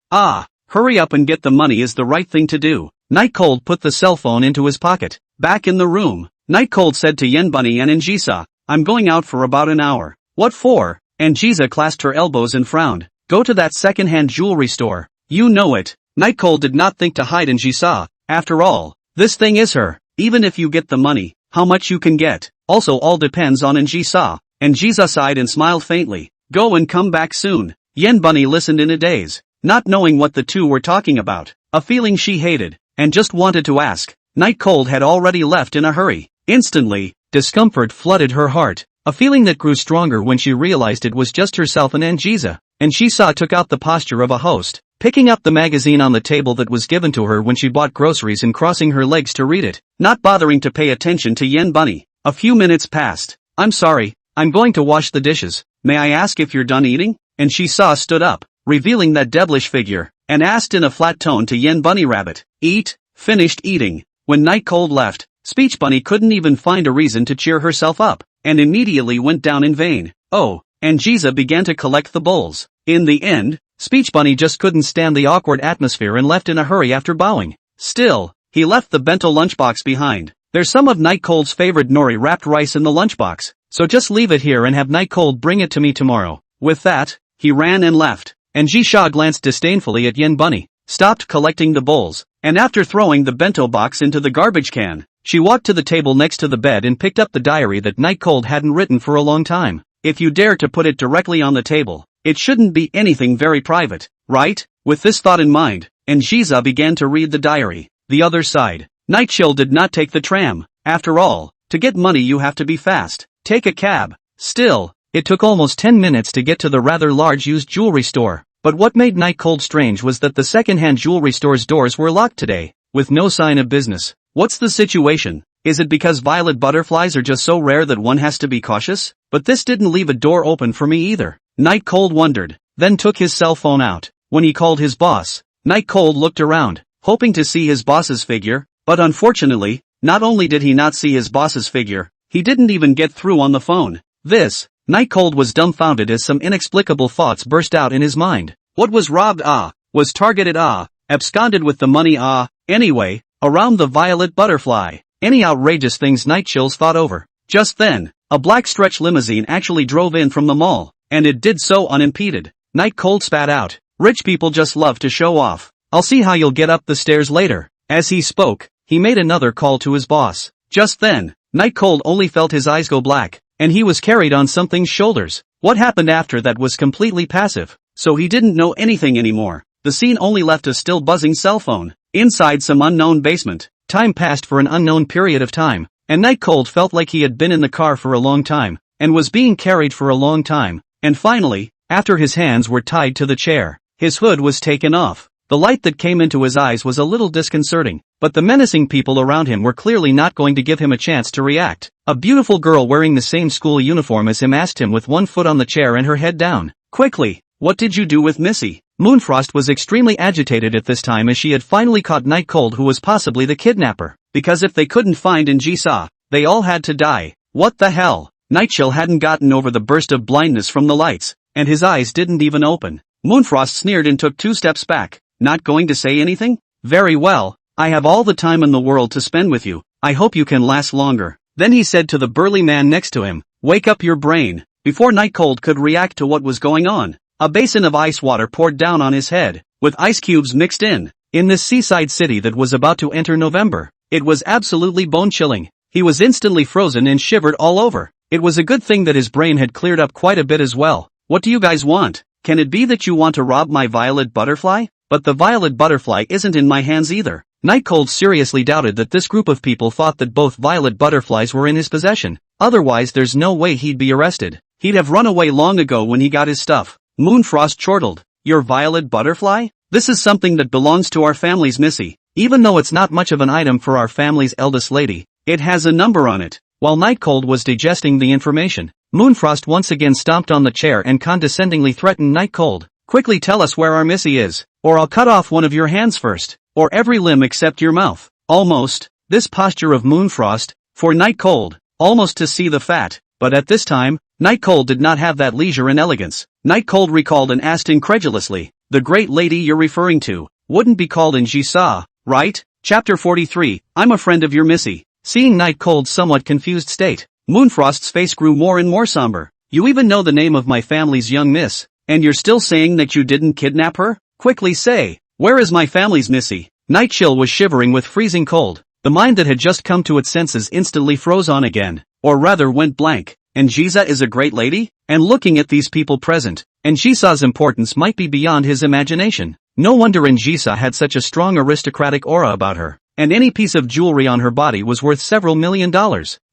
Hurry up and get the money is the right thing to do. Night Cold put the cell phone into his pocket. Back in the room, Night Cold said to Yen Bunny and Jisa, I'm going out for about an hour. What for? And Jisa clasped her elbows and frowned. Go to that second-hand jewelry store. You know it. Night Cold did not think to hide Jisa. After all, this thing is her. Even if you get the money, how much you can get, also all depends on Jisa. And Jisa sighed and smiled faintly. Go and come back soon. Yen Bunny listened in a daze, not knowing what the two were talking about, a feeling she hated, and just wanted to ask. Night Cold had already left in a hurry. Instantly, discomfort flooded her heart, a feeling that grew stronger when she realized it was just herself and Jisa. And Jisa took out the posture of a host, picking up the magazine on the table that was given to her when she bought groceries and crossing her legs to read it, not bothering to pay attention to Yen Bunny. A few minutes passed. I'm sorry, I'm going to wash the dishes. May I ask if you're done eating? And Jisa stood up, revealing that devilish figure, and asked in a flat tone to Yen Bunny Rabbit. Eat? Finished eating. When Night Cold left, Speech Bunny couldn't even find a reason to cheer herself up, and immediately went down in vain. And Jisa began to collect the bowls. In the end, Speech Bunny just couldn't stand the awkward atmosphere and left in a hurry after bowing. Still, he left the bento lunchbox behind. There's some of Night Cold's favorite nori wrapped rice in the lunchbox, so just leave it here and have Night Cold bring it to me tomorrow. With that, he ran and left, and Jisha glanced disdainfully at Yen Bunny, stopped collecting the bowls, and after throwing the bento box into the garbage can, she walked to the table next to the bed and picked up the diary that Night Cold hadn't written for a long time. If you dare to put it directly on the table, it shouldn't be anything very private, right? With this thought in mind, Jiza began to read the diary. The other side. Night Chill did not take the tram. After all, to get money you have to be fast. Take a cab. Still, it took almost 10 minutes to get to the rather large used jewelry store. But what made Night Cold strange was that the second-hand jewelry store's doors were locked today, with no sign of business. What's the situation? Is it because violet butterflies are just so rare that one has to be cautious? But this didn't leave a door open for me either. Night Cold wondered, then took his cell phone out. When he called his boss, Night Cold looked around, hoping to see his boss's figure, but unfortunately, not only did he not see his boss's figure, he didn't even get through on the phone. Night Cold was dumbfounded as some inexplicable thoughts burst out in his mind. What was robbed? Was targeted? Absconded with the money? Anyway, around the violet butterfly. Any outrageous things Night Chills thought over. Just then, a black stretch limousine actually drove in from the mall, and it did so unimpeded. Night Cold spat out. Rich people just love to show off. I'll see how you'll get up the stairs later. As he spoke, he made another call to his boss. Just then, Night Cold only felt his eyes go black, and he was carried on something's shoulders. What happened after that was completely passive, so he didn't know anything anymore. The scene only left a still buzzing cell phone. Inside some unknown basement, time passed for an unknown period of time, and Night Cold felt like he had been in the car for a long time, and was being carried for a long time, and finally, after his hands were tied to the chair, his hood was taken off. The light that came into his eyes was a little disconcerting, but the menacing people around him were clearly not going to give him a chance to react. A beautiful girl wearing the same school uniform as him asked him with one foot on the chair and her head down. Quickly, what did you do with Missy? Moonfrost was extremely agitated at this time as she had finally caught Night Cold, who was possibly the kidnapper. Because if they couldn't find Jisa, they all had to die. What the hell? Nightchill hadn't gotten over the burst of blindness from the lights, and his eyes didn't even open. Moonfrost sneered and took 2 steps back. Not going to say anything? Very well, I have all the time in the world to spend with you. I hope you can last longer. Then he said to the burly man next to him, wake up your brain. Before Night Cold could react to what was going on, a basin of ice water poured down on his head, with ice cubes mixed in. In this seaside city that was about to enter November, it was absolutely bone-chilling. He was instantly frozen and shivered all over. It was a good thing that his brain had cleared up quite a bit as well. What do you guys want? Can it be that you want to rob my violet butterfly? But the violet butterfly isn't in my hands either. Night Cold seriously doubted that this group of people thought that both violet butterflies were in his possession. Otherwise there's no way he'd be arrested. He'd have run away long ago when he got his stuff. Moonfrost chortled. Your violet butterfly? This is something that belongs to our family's Missy. Even though it's not much of an item for our family's eldest lady, it has a number on it. While Night Cold was digesting the information, Moonfrost once again stomped on the chair and condescendingly threatened Night Cold. Quickly tell us where our Missy is, or I'll cut off one of your hands first, or every limb except your mouth. Almost, this posture of Moonfrost, for Night Cold, almost to see the fat, but at this time, Night Cold did not have that leisure and elegance. Night Cold recalled and asked incredulously, the great lady you're referring to, wouldn't be called Jisa, right? Chapter 43, I'm a friend of your Missy. Seeing Night Cold's somewhat confused state, Moonfrost's face grew more and more somber. You even know the name of my family's young miss, and you're still saying that you didn't kidnap her? Quickly say, where is my family's Missy? Nightchill was shivering with freezing cold. The mind that had just come to its senses instantly froze on again, or rather went blank. Jisa is a great lady? And looking at these people present, Jisa's importance might be beyond his imagination. No wonder Jisa had such a strong aristocratic aura about her. And any piece of jewelry on her body was worth several $million.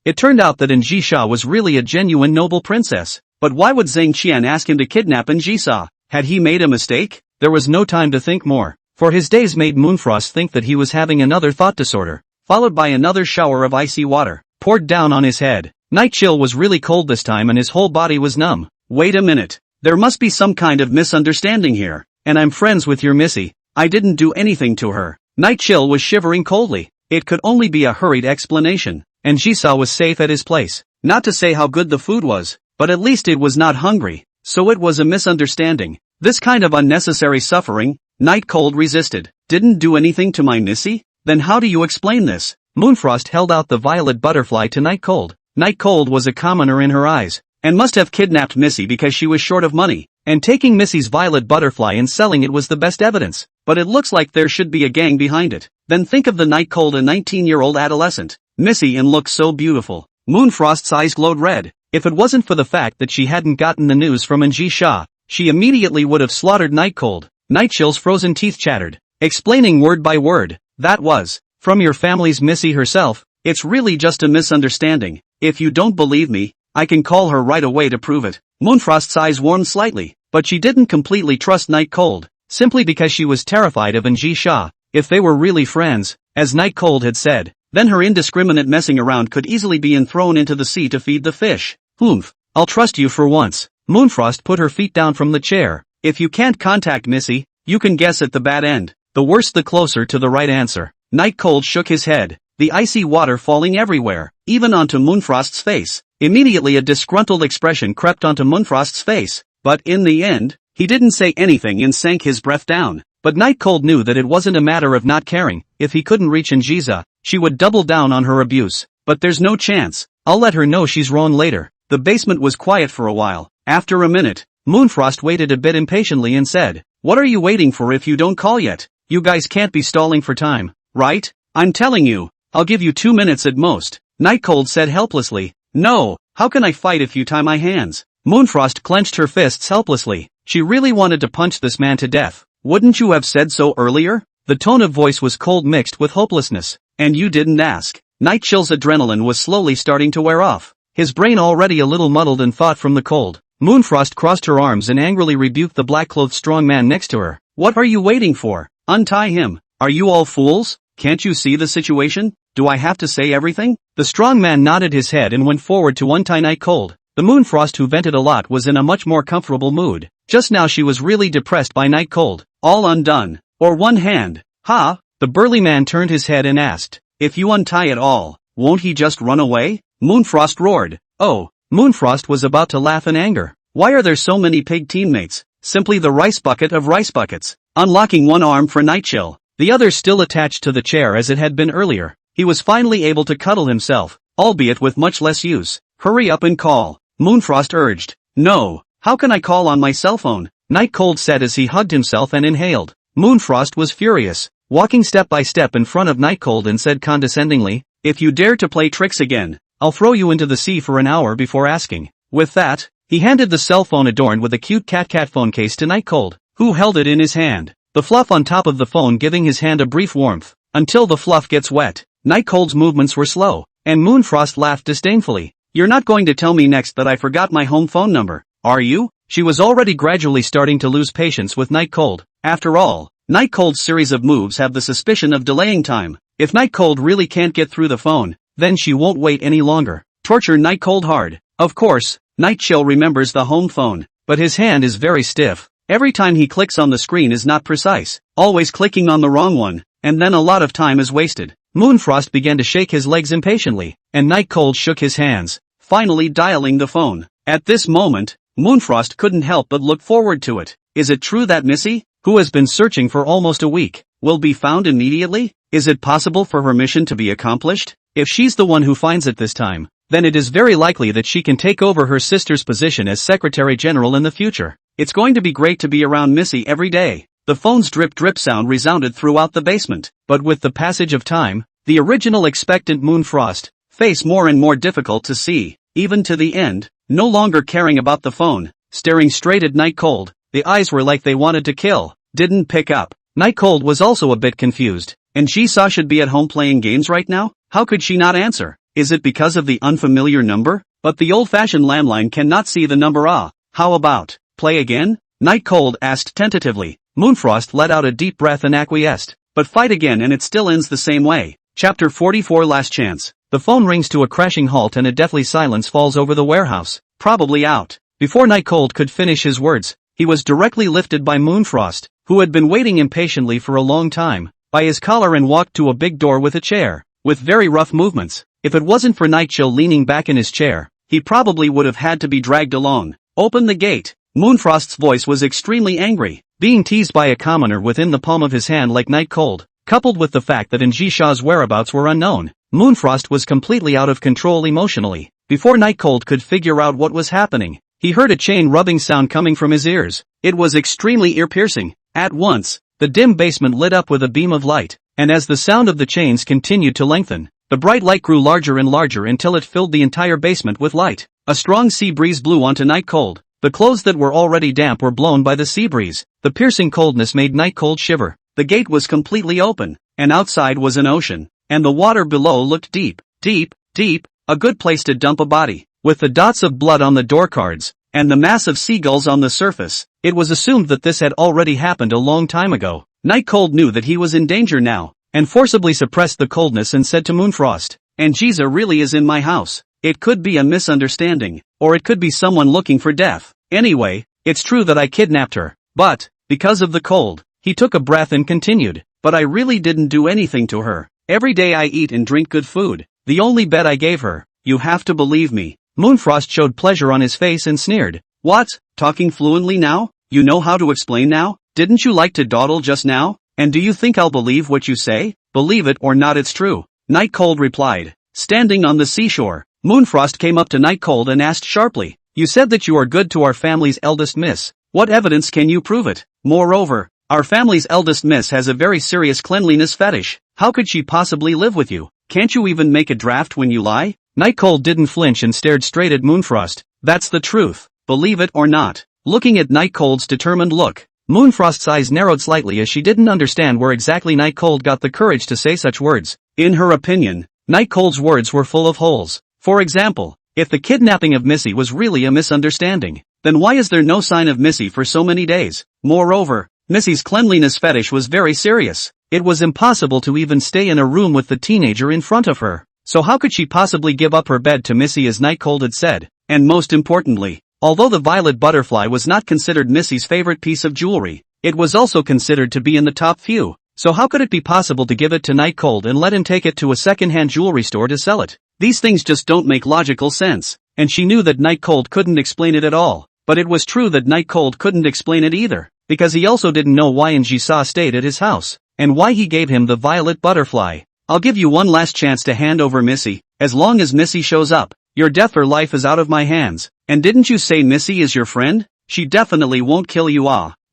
It turned out that Jisa was really a genuine noble princess. But why would Zhang Qian ask him to kidnap Jisa? Had he made a mistake? There was no time to think more, for his daze made Moonfrost think that he was having another thought disorder, followed by another shower of icy water, poured down on his head. Nightchill was really cold this time and his whole body was numb. Wait a minute. There must be some kind of misunderstanding here, and I'm friends with your Missy. I didn't do anything to her. Nightchill was shivering coldly. It could only be a hurried explanation, and Jisa was safe at his place. Not to say how good the food was, but at least it was not hungry, so it was a misunderstanding. This kind of unnecessary suffering, Night Cold resisted. Didn't do anything to my Missy? Then how do you explain this? Moonfrost held out the violet butterfly to Night Cold. Night Cold was a commoner in her eyes, and must have kidnapped Missy because she was short of money, and taking Missy's violet butterfly and selling it was the best evidence. But it looks like there should be a gang behind it. Then think of the Night Cold, a 19-year-old adolescent. Missy and looked so beautiful. Moonfrost's eyes glowed red. If it wasn't for the fact that she hadn't gotten the news from Jisa, she immediately would have slaughtered Night Cold. Nightchill's frozen teeth chattered, explaining word by word. That was, from your family's Missy herself. It's really just a misunderstanding. If you don't believe me, I can call her right away to prove it. Moonfrost's eyes warmed slightly, but she didn't completely trust Night Cold, simply because she was terrified of Jisa. If they were really friends, as Night Cold had said, then her indiscriminate messing around could easily be thrown into the sea to feed the fish. I'll trust you for once. Moonfrost put her feet down from the chair. If you can't contact Missy, you can guess at the bad end. The worse the closer to the right answer. Night Cold shook his head, the icy water falling everywhere, even onto Moonfrost's face. Immediately a disgruntled expression crept onto Moonfrost's face, but in the end, he didn't say anything and sank his breath down. But Night Cold knew that it wasn't a matter of not caring. If he couldn't reach Jisa, she would double down on her abuse. But there's no chance. I'll let her know she's wrong later. The basement was quiet for a while. After a minute, Moonfrost waited a bit impatiently and said, what are you waiting for if you don't call yet? You guys can't be stalling for time, right? I'm telling you, I'll give you 2 minutes at most. Night Cold said helplessly. No, how can I fight if you tie my hands? Moonfrost clenched her fists helplessly. She really wanted to punch this man to death. Wouldn't you have said so earlier? The tone of voice was cold mixed with hopelessness. And you didn't ask. Nightchill's adrenaline was slowly starting to wear off. His brain already a little muddled in thought from the cold. Moonfrost crossed her arms and angrily rebuked the black-clothed strong man next to her. What are you waiting for? Untie him. Are you all fools? Can't you see the situation? Do I have to say everything? The strong man nodded his head and went forward to untie Night Cold. The Moonfrost, who vented a lot, was in a much more comfortable mood. Just now she was really depressed by Night Cold. All undone. Or one hand. Ha! The burly man turned his head and asked, if you untie it all, won't he just run away? Moonfrost roared. Oh, Moonfrost was about to laugh in anger. Why are there so many pig teammates? Simply the rice bucket of rice buckets. Unlocking one arm for Nightchill, the other still attached to the chair as it had been earlier, he was finally able to cuddle himself, albeit with much less use. Hurry up and call, Moonfrost urged. No, how can I call on my cell phone? Night Cold said as he hugged himself and inhaled. Moonfrost was furious, walking step by step in front of Night Cold and said condescendingly, if you dare to play tricks again, I'll throw you into the sea for an hour before asking. With that, he handed the cell phone adorned with a cute cat phone case to Night Cold, who held it in his hand, the fluff on top of the phone giving his hand a brief warmth, until the fluff gets wet. Night Cold's movements were slow, and Moonfrost laughed disdainfully. You're not going to tell me next that I forgot my home phone number, are you? She was already gradually starting to lose patience with Night Cold. After all, Night Cold's series of moves have the suspicion of delaying time. If Night Cold really can't get through the phone, then she won't wait any longer. Torture Night Cold hard. Of course, Nightchill remembers the home phone, but his hand is very stiff. Every time he clicks on the screen is not precise, always clicking on the wrong one, and then a lot of time is wasted. Moonfrost began to shake his legs impatiently, and Night Cold shook his hands, finally dialing the phone. At this moment, Moonfrost couldn't help but look forward to it. Is it true that Missy, who has been searching for almost a week, will be found immediately? Is it possible for her mission to be accomplished? If she's the one who finds it this time, then it is very likely that she can take over her sister's position as Secretary General in the future. It's going to be great to be around Missy every day. The phone's drip-drip sound resounded throughout the basement, but with the passage of time, the original expectant Moonfrost face more and more difficult to see, even to the end, no longer caring about the phone, staring straight at Night Cold, the eyes were like they wanted to kill. Didn't pick up. Night Cold was also a bit confused, and she saw should be at home playing games right now? How could she not answer? Is it because of the unfamiliar number? But the old-fashioned landline cannot see the number. How about, play again? Night Cold asked tentatively. Moonfrost let out a deep breath and acquiesced. But fight again and it still ends the same way. Chapter 44 Last Chance. The phone rings to a crashing halt and a deathly silence falls over the warehouse. Probably out. Before Night Cold could finish his words, he was directly lifted by Moonfrost, who had been waiting impatiently for a long time, by his collar and walked to a big door with a chair, with very rough movements. If it wasn't for Nightchill leaning back in his chair, he probably would have had to be dragged along. Open the gate. Moonfrost's voice was extremely angry, being teased by a commoner within the palm of his hand like Night Cold, coupled with the fact that Njisha's whereabouts were unknown. Moonfrost was completely out of control emotionally. Before Night Cold could figure out what was happening, he heard a chain rubbing sound coming from his ears. It was extremely ear-piercing. At once, the dim basement lit up with a beam of light, and as the sound of the chains continued to lengthen, the bright light grew larger and larger until it filled the entire basement with light. A strong sea breeze blew onto Night Cold. The clothes that were already damp were blown by the sea breeze. The piercing coldness made Night Cold shiver. The gate was completely open, and outside was an ocean, and the water below looked deep, deep, deep, a good place to dump a body. With the dots of blood on the door cards, and the mass of seagulls on the surface, it was assumed that this had already happened a long time ago. Night Cold knew that he was in danger now, and forcibly suppressed the coldness and said to Moonfrost, Anjisa really is in my house. It could be a misunderstanding, or it could be someone looking for death. Anyway, it's true that I kidnapped her, but, because of the cold, he took a breath and continued, but I really didn't do anything to her. Every day I eat and drink good food, the only bed I gave her. You have to believe me. Moonfrost showed pleasure on his face and sneered. What, talking fluently now? You know how to explain now? Didn't you like to dawdle just now? And do you think I'll believe what you say? Believe it or not, it's true. Night Cold replied. Standing on the seashore, Moonfrost came up to Night Cold and asked sharply, you said that you are good to our family's eldest miss. What evidence can you prove it? Moreover, our family's eldest miss has a very serious cleanliness fetish. How could she possibly live with you? Can't you even make a draft when you lie? Night Cold didn't flinch and stared straight at Moonfrost. That's the truth. Believe it or not. Looking at Night Cold's determined look, Moonfrost's eyes narrowed slightly as she didn't understand where exactly Night Cold got the courage to say such words. In her opinion, Night Cold's words were full of holes. For example, if the kidnapping of Missy was really a misunderstanding, then why is there no sign of Missy for so many days? Moreover, Missy's cleanliness fetish was very serious. It was impossible to even stay in a room with the teenager in front of her. So how could she possibly give up her bed to Missy as Night Cold had said? And most importantly, Although the violet butterfly was not considered Missy's favorite piece of jewelry, it was also considered to be in the top few. So how could it be possible to give it to Night Cold and let him take it to a second-hand jewelry store to sell it? These things just don't make logical sense. And she knew that Night Cold couldn't explain it at all. But it was true that Night Cold couldn't explain it either, because he also didn't know why Jisa stayed at his house, and why he gave him the violet butterfly. I'll give you one last chance to hand over Missy. As long as Missy shows up, your death or life is out of my hands. And didn't you say Missy is your friend? She definitely won't kill you.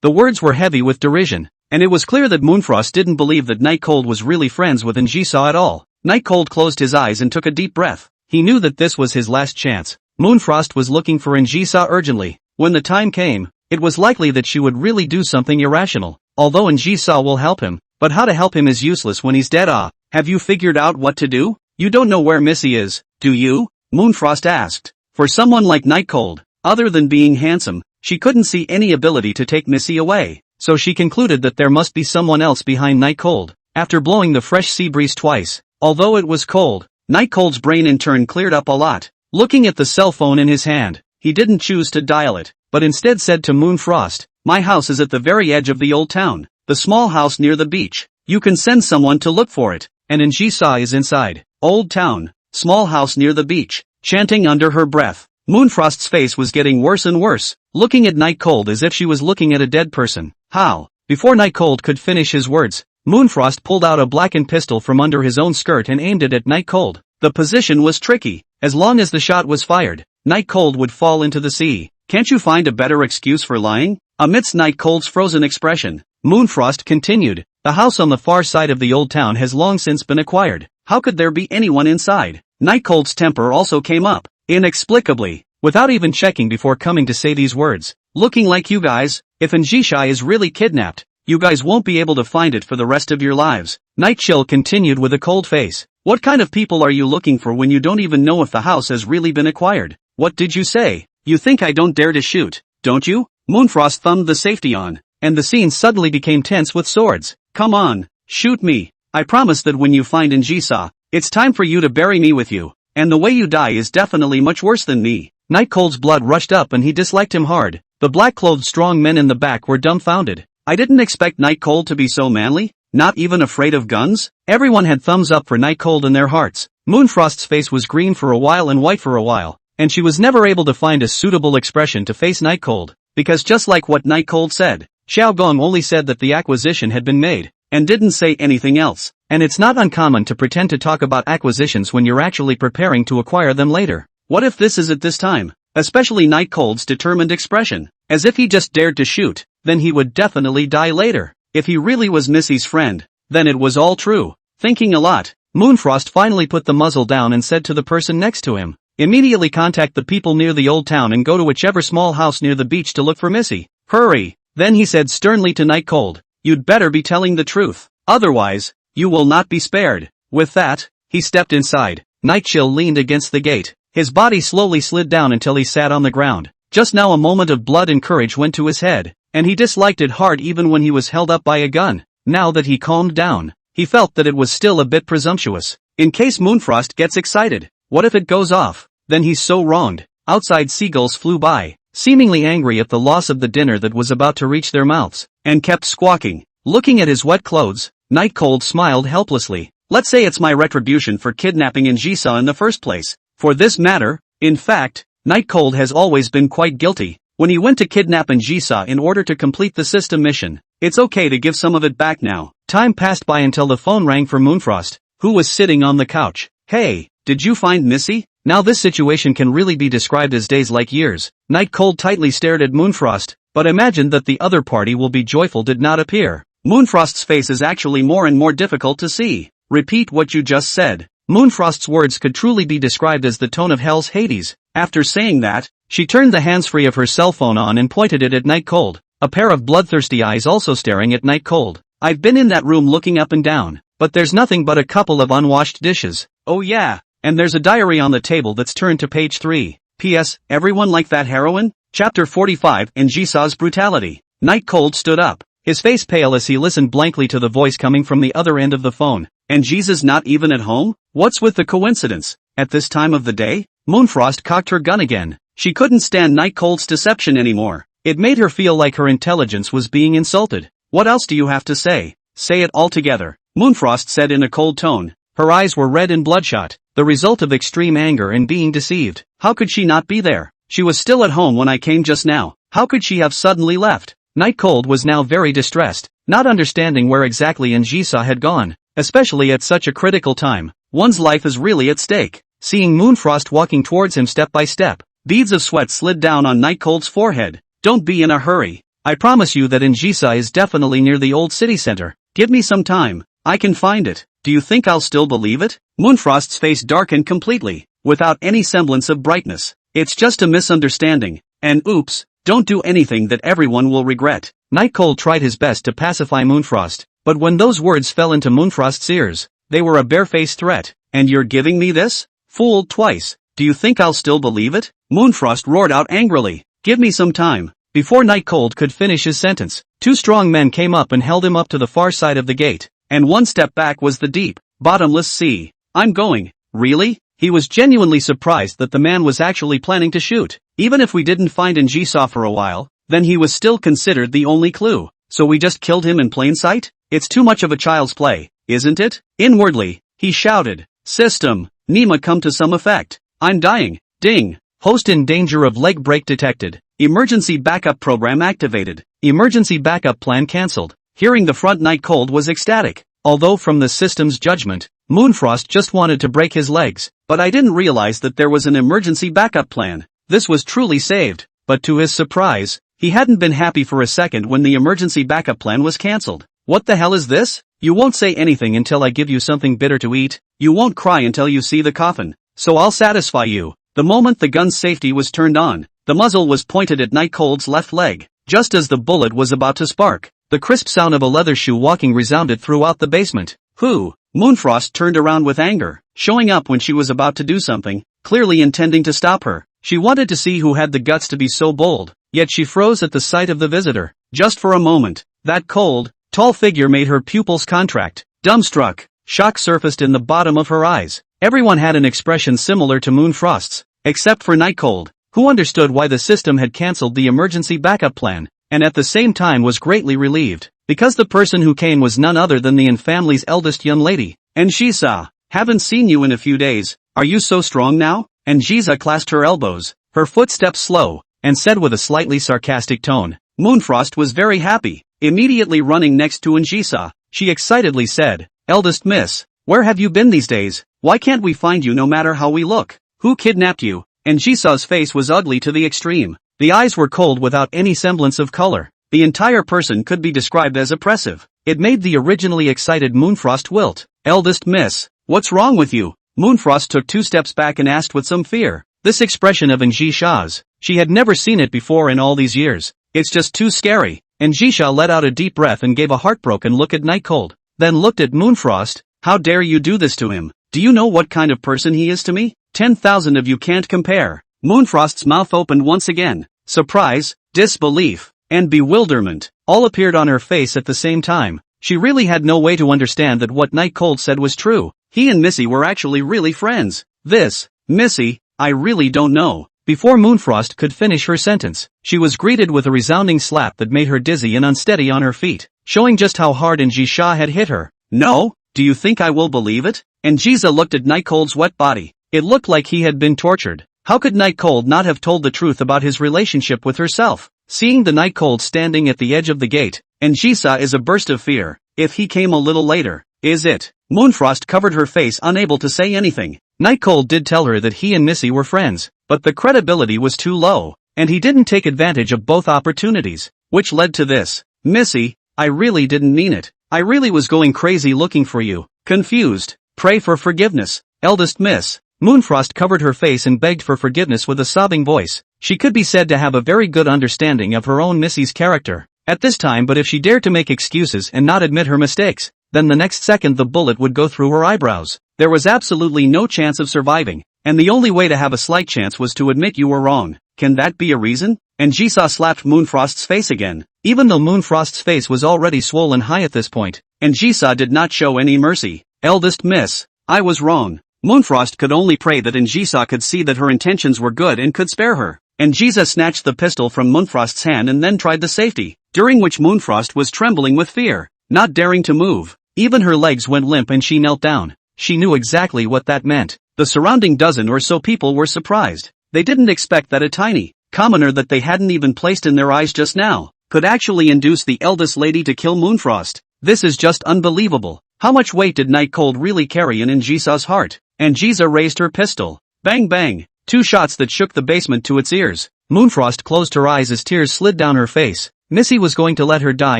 The words were heavy with derision, and it was clear that Moonfrost didn't believe that Night Cold was really friends with Jisa at all. Night Cold closed his eyes and took a deep breath. He knew that this was his last chance. Moonfrost was looking for Jisa urgently. When the time came, it was likely that she would really do something irrational. Although Jisa will help him, but how to help him is useless when he's dead. Have you figured out what to do? You don't know where Missy is, do you? Moonfrost asked. For someone like Night Cold, other than being handsome, she couldn't see any ability to take Missy away, so she concluded that there must be someone else behind Night Cold. After blowing the fresh sea breeze twice, although it was cold, Night Cold's brain in turn cleared up a lot. Looking at the cell phone in his hand, he didn't choose to dial it, but instead said to Moonfrost, "My house is at the very edge of the old town, the small house near the beach. You can send someone to look for it, and Jisa is inside. Old town, small house near the beach," chanting under her breath. Moonfrost's face was getting worse and worse, looking at Night Cold as if she was looking at a dead person. How? Before Night Cold could finish his words, Moonfrost pulled out a blackened pistol from under his own skirt and aimed it at Night Cold. The position was tricky. As long as the shot was fired, Night Cold would fall into the sea. Can't you find a better excuse for lying? Amidst Night Cold's frozen expression, Moonfrost continued, "The house on the far side of the old town has long since been acquired. How could there be anyone inside?" Night Cold's temper also came up, inexplicably, without even checking before coming to say these words. "Looking like you guys, if Jisa is really kidnapped, you guys won't be able to find it for the rest of your lives." Night Chill continued with a cold face. "What kind of people are you looking for when you don't even know if the house has really been acquired? What did you say? You think I don't dare to shoot, don't you?" Moonfrost thumbed the safety on, and the scene suddenly became tense with swords. "Come on, shoot me. I promise that when you find Jisa, it's time for you to bury me with you, and the way you die is definitely much worse than me." Night Cold's blood rushed up and he disliked him hard. The black-clothed strong men in the back were dumbfounded. I didn't expect Night Cold to be so manly, not even afraid of guns. Everyone had thumbs up for Night Cold in their hearts. Moonfrost's face was green for a while and white for a while, and she was never able to find a suitable expression to face Night Cold, because just like what Night Cold said, Xiao Gong only said that the acquisition had been made, and didn't say anything else. And it's not uncommon to pretend to talk about acquisitions when you're actually preparing to acquire them later. What if this is at this time? Especially Night Cold's determined expression, as if he just dared to shoot, then he would definitely die later. If he really was Missy's friend, then it was all true. Thinking a lot, Moonfrost finally put the muzzle down and said to the person next to him, "Immediately contact the people near the old town and go to whichever small house near the beach to look for Missy. Hurry." Then he said sternly to Night Cold, "You'd better be telling the truth. Otherwise, you will not be spared." With that, he stepped inside. Night Chill leaned against the gate. His body slowly slid down until he sat on the ground. Just now a moment of blood and courage went to his head, and he disliked it hard even when he was held up by a gun. Now that he calmed down, he felt that it was still a bit presumptuous. In case Moonfrost gets excited, what if it goes off? Then he's so wronged. Outside seagulls flew by, seemingly angry at the loss of the dinner that was about to reach their mouths, and kept squawking. Looking at his wet clothes, Night Cold smiled helplessly. "Let's say it's my retribution for kidnapping Jisa in the first place. For this matter, in fact, Night Cold has always been quite guilty. When he went to kidnap Jisa in order to complete the system mission, it's okay to give some of it back now." Time passed by until the phone rang for Moonfrost, who was sitting on the couch. "Hey, did you find Missy?" Now this situation can really be described as days like years. Night Cold tightly stared at Moonfrost, but imagined that the other party will be joyful did not appear. Moonfrost's face is actually more and more difficult to see. "Repeat what you just said." Moonfrost's words could truly be described as the tone of Hell's Hades. After saying that, she turned the hands-free of her cell phone on and pointed it at Night Cold, a pair of bloodthirsty eyes also staring at Night Cold. "I've been in that room looking up and down, but there's nothing but a couple of unwashed dishes. Oh yeah, and there's a diary on the table that's turned to page 3. P.S. Everyone like that heroine?" Chapter 45 Jisa's brutality. Night Cold stood up, his face pale as he listened blankly to the voice coming from the other end of the phone. "And Jisa's not even at home? What's with the coincidence? At this time of the day?" Moonfrost cocked her gun again. She couldn't stand Night Cold's deception anymore. It made her feel like her intelligence was being insulted. What else do you have to say? Say it all together, Moonfrost said in a cold tone. Her eyes were red and bloodshot, the result of extreme anger and being deceived. How could she not be there? She was still at home when I came just now. How could she have suddenly left? Night Cold was now very distressed, not understanding where exactly Njisa had gone, especially at such a critical time. One's life is really at stake. Seeing Moonfrost walking towards him step by step, beads of sweat slid down on Night Cold's forehead. Don't be in a hurry. I promise you that Njisa is definitely near the old city center. Give me some time. I can find it. Do you think I'll still believe it? Moonfrost's face darkened completely, without any semblance of brightness. It's just a misunderstanding. And oops, don't do anything that everyone will regret. Night Cold tried his best to pacify Moonfrost, but when those words fell into Moonfrost's ears, they were a barefaced threat. And you're giving me this? Fooled twice. Do you think I'll still believe it? Moonfrost roared out angrily. Give me some time. Before Night Cold could finish his sentence, two strong men came up and held him up to the far side of the gate, and one step back was the deep, bottomless sea. I'm going. Really? He was genuinely surprised that the man was actually planning to shoot. Even if we didn't find Njisa for a while, then he was still considered the only clue. So we just killed him in plain sight? It's too much of a child's play, isn't it? Inwardly, he shouted. System, Nima come to some effect. I'm dying. Ding. Host in danger of leg break detected. Emergency backup program activated. Emergency backup plan cancelled. Hearing the front, Night Cold was ecstatic. Although from the system's judgment, Moonfrost just wanted to break his legs, but I didn't realize that there was an emergency backup plan. This was truly saved, but to his surprise, he hadn't been happy for a second when the emergency backup plan was cancelled. What the hell is this? You won't say anything until I give you something bitter to eat. You won't cry until you see the coffin. So I'll satisfy you. The moment the gun's safety was turned on, the muzzle was pointed at Night Cold's left leg. Just as the bullet was about to spark, the crisp sound of a leather shoe walking resounded throughout the basement. Who? Moonfrost turned around with anger, showing up when she was about to do something, clearly intending to stop her. She wanted to see who had the guts to be so bold, yet she froze at the sight of the visitor. Just for a moment, that cold, tall figure made her pupils contract. Dumbstruck, shock surfaced in the bottom of her eyes. Everyone had an expression similar to Moonfrost's, except for Night Cold, who understood why the system had cancelled the emergency backup plan, and at the same time was greatly relieved, because the person who came was none other than the Yin family's eldest young lady. Njisa, haven't seen you in a few days. Are you so strong now? Njisa clasped her elbows, her footsteps slow, and said with a slightly sarcastic tone. Moonfrost was very happy. Immediately running next to Njisa, she excitedly said, Eldest miss, where have you been these days? Why can't we find you no matter how we look? Who kidnapped you? Njisa's face was ugly to the extreme. The eyes were cold without any semblance of color. The entire person could be described as oppressive. It made the originally excited Moonfrost wilt. Eldest miss, what's wrong with you? Moonfrost took 2 steps back and asked with some fear. This expression of Njisa's, she had never seen it before in all these years. It's just too scary. Njisa let out a deep breath and gave a heartbroken look at Night Cold, then looked at Moonfrost. How dare you do this to him? Do you know what kind of person he is to me? 10,000 of you can't compare. Moonfrost's mouth opened once again. Surprise, disbelief, and bewilderment all appeared on her face at the same time. She really had no way to understand that what Night Cold said was true. He and Missy were actually really friends. This, Missy, I really don't know. Before Moonfrost could finish her sentence, she was greeted with a resounding slap that made her dizzy and unsteady on her feet, showing just how hard Njisa had hit her. No? Do you think I will believe it? Njisa looked at Night Cold's wet body. It looked like he had been tortured. How could Night Cold not have told the truth about his relationship with herself? Seeing the Night Cold standing at the edge of the gate, Njisa is a burst of fear. If he came a little later, is it? Moonfrost covered her face, unable to say anything. Night Cold did tell her that he and Missy were friends, but the credibility was too low, and he didn't take advantage of both opportunities, which led to this. Missy, I really didn't mean it. I really was going crazy looking for you. Confused. Pray for forgiveness. Eldest miss. Moonfrost covered her face and begged for forgiveness with a sobbing voice. She could be said to have a very good understanding of her own Missy's character at this time, but if she dared to make excuses and not admit her mistakes, then the next second the bullet would go through her eyebrows. There was absolutely no chance of surviving, and the only way to have a slight chance was to admit you were wrong. Can that be a reason? Njisa slapped Moonfrost's face again. Even though Moonfrost's face was already swollen high at this point, Njisa did not show any mercy. Eldest miss, I was wrong. Moonfrost could only pray that Njisa could see that her intentions were good and could spare her. and Jiza snatched the pistol from Moonfrost's hand and then tried the safety, during which Moonfrost was trembling with fear, not daring to move. Even her legs went limp and she knelt down. She knew exactly what that meant. The surrounding dozen or so people were surprised. They didn't expect that a tiny commoner that they hadn't even placed in their eyes just now could actually induce the eldest lady to kill Moonfrost. This is just unbelievable. How much weight did Night Cold really carry in Jisa's heart? And Jiza raised her pistol. Bang bang! 2 shots that shook the basement to its ears. Moonfrost closed her eyes as tears slid down her face. Missy was going to let her die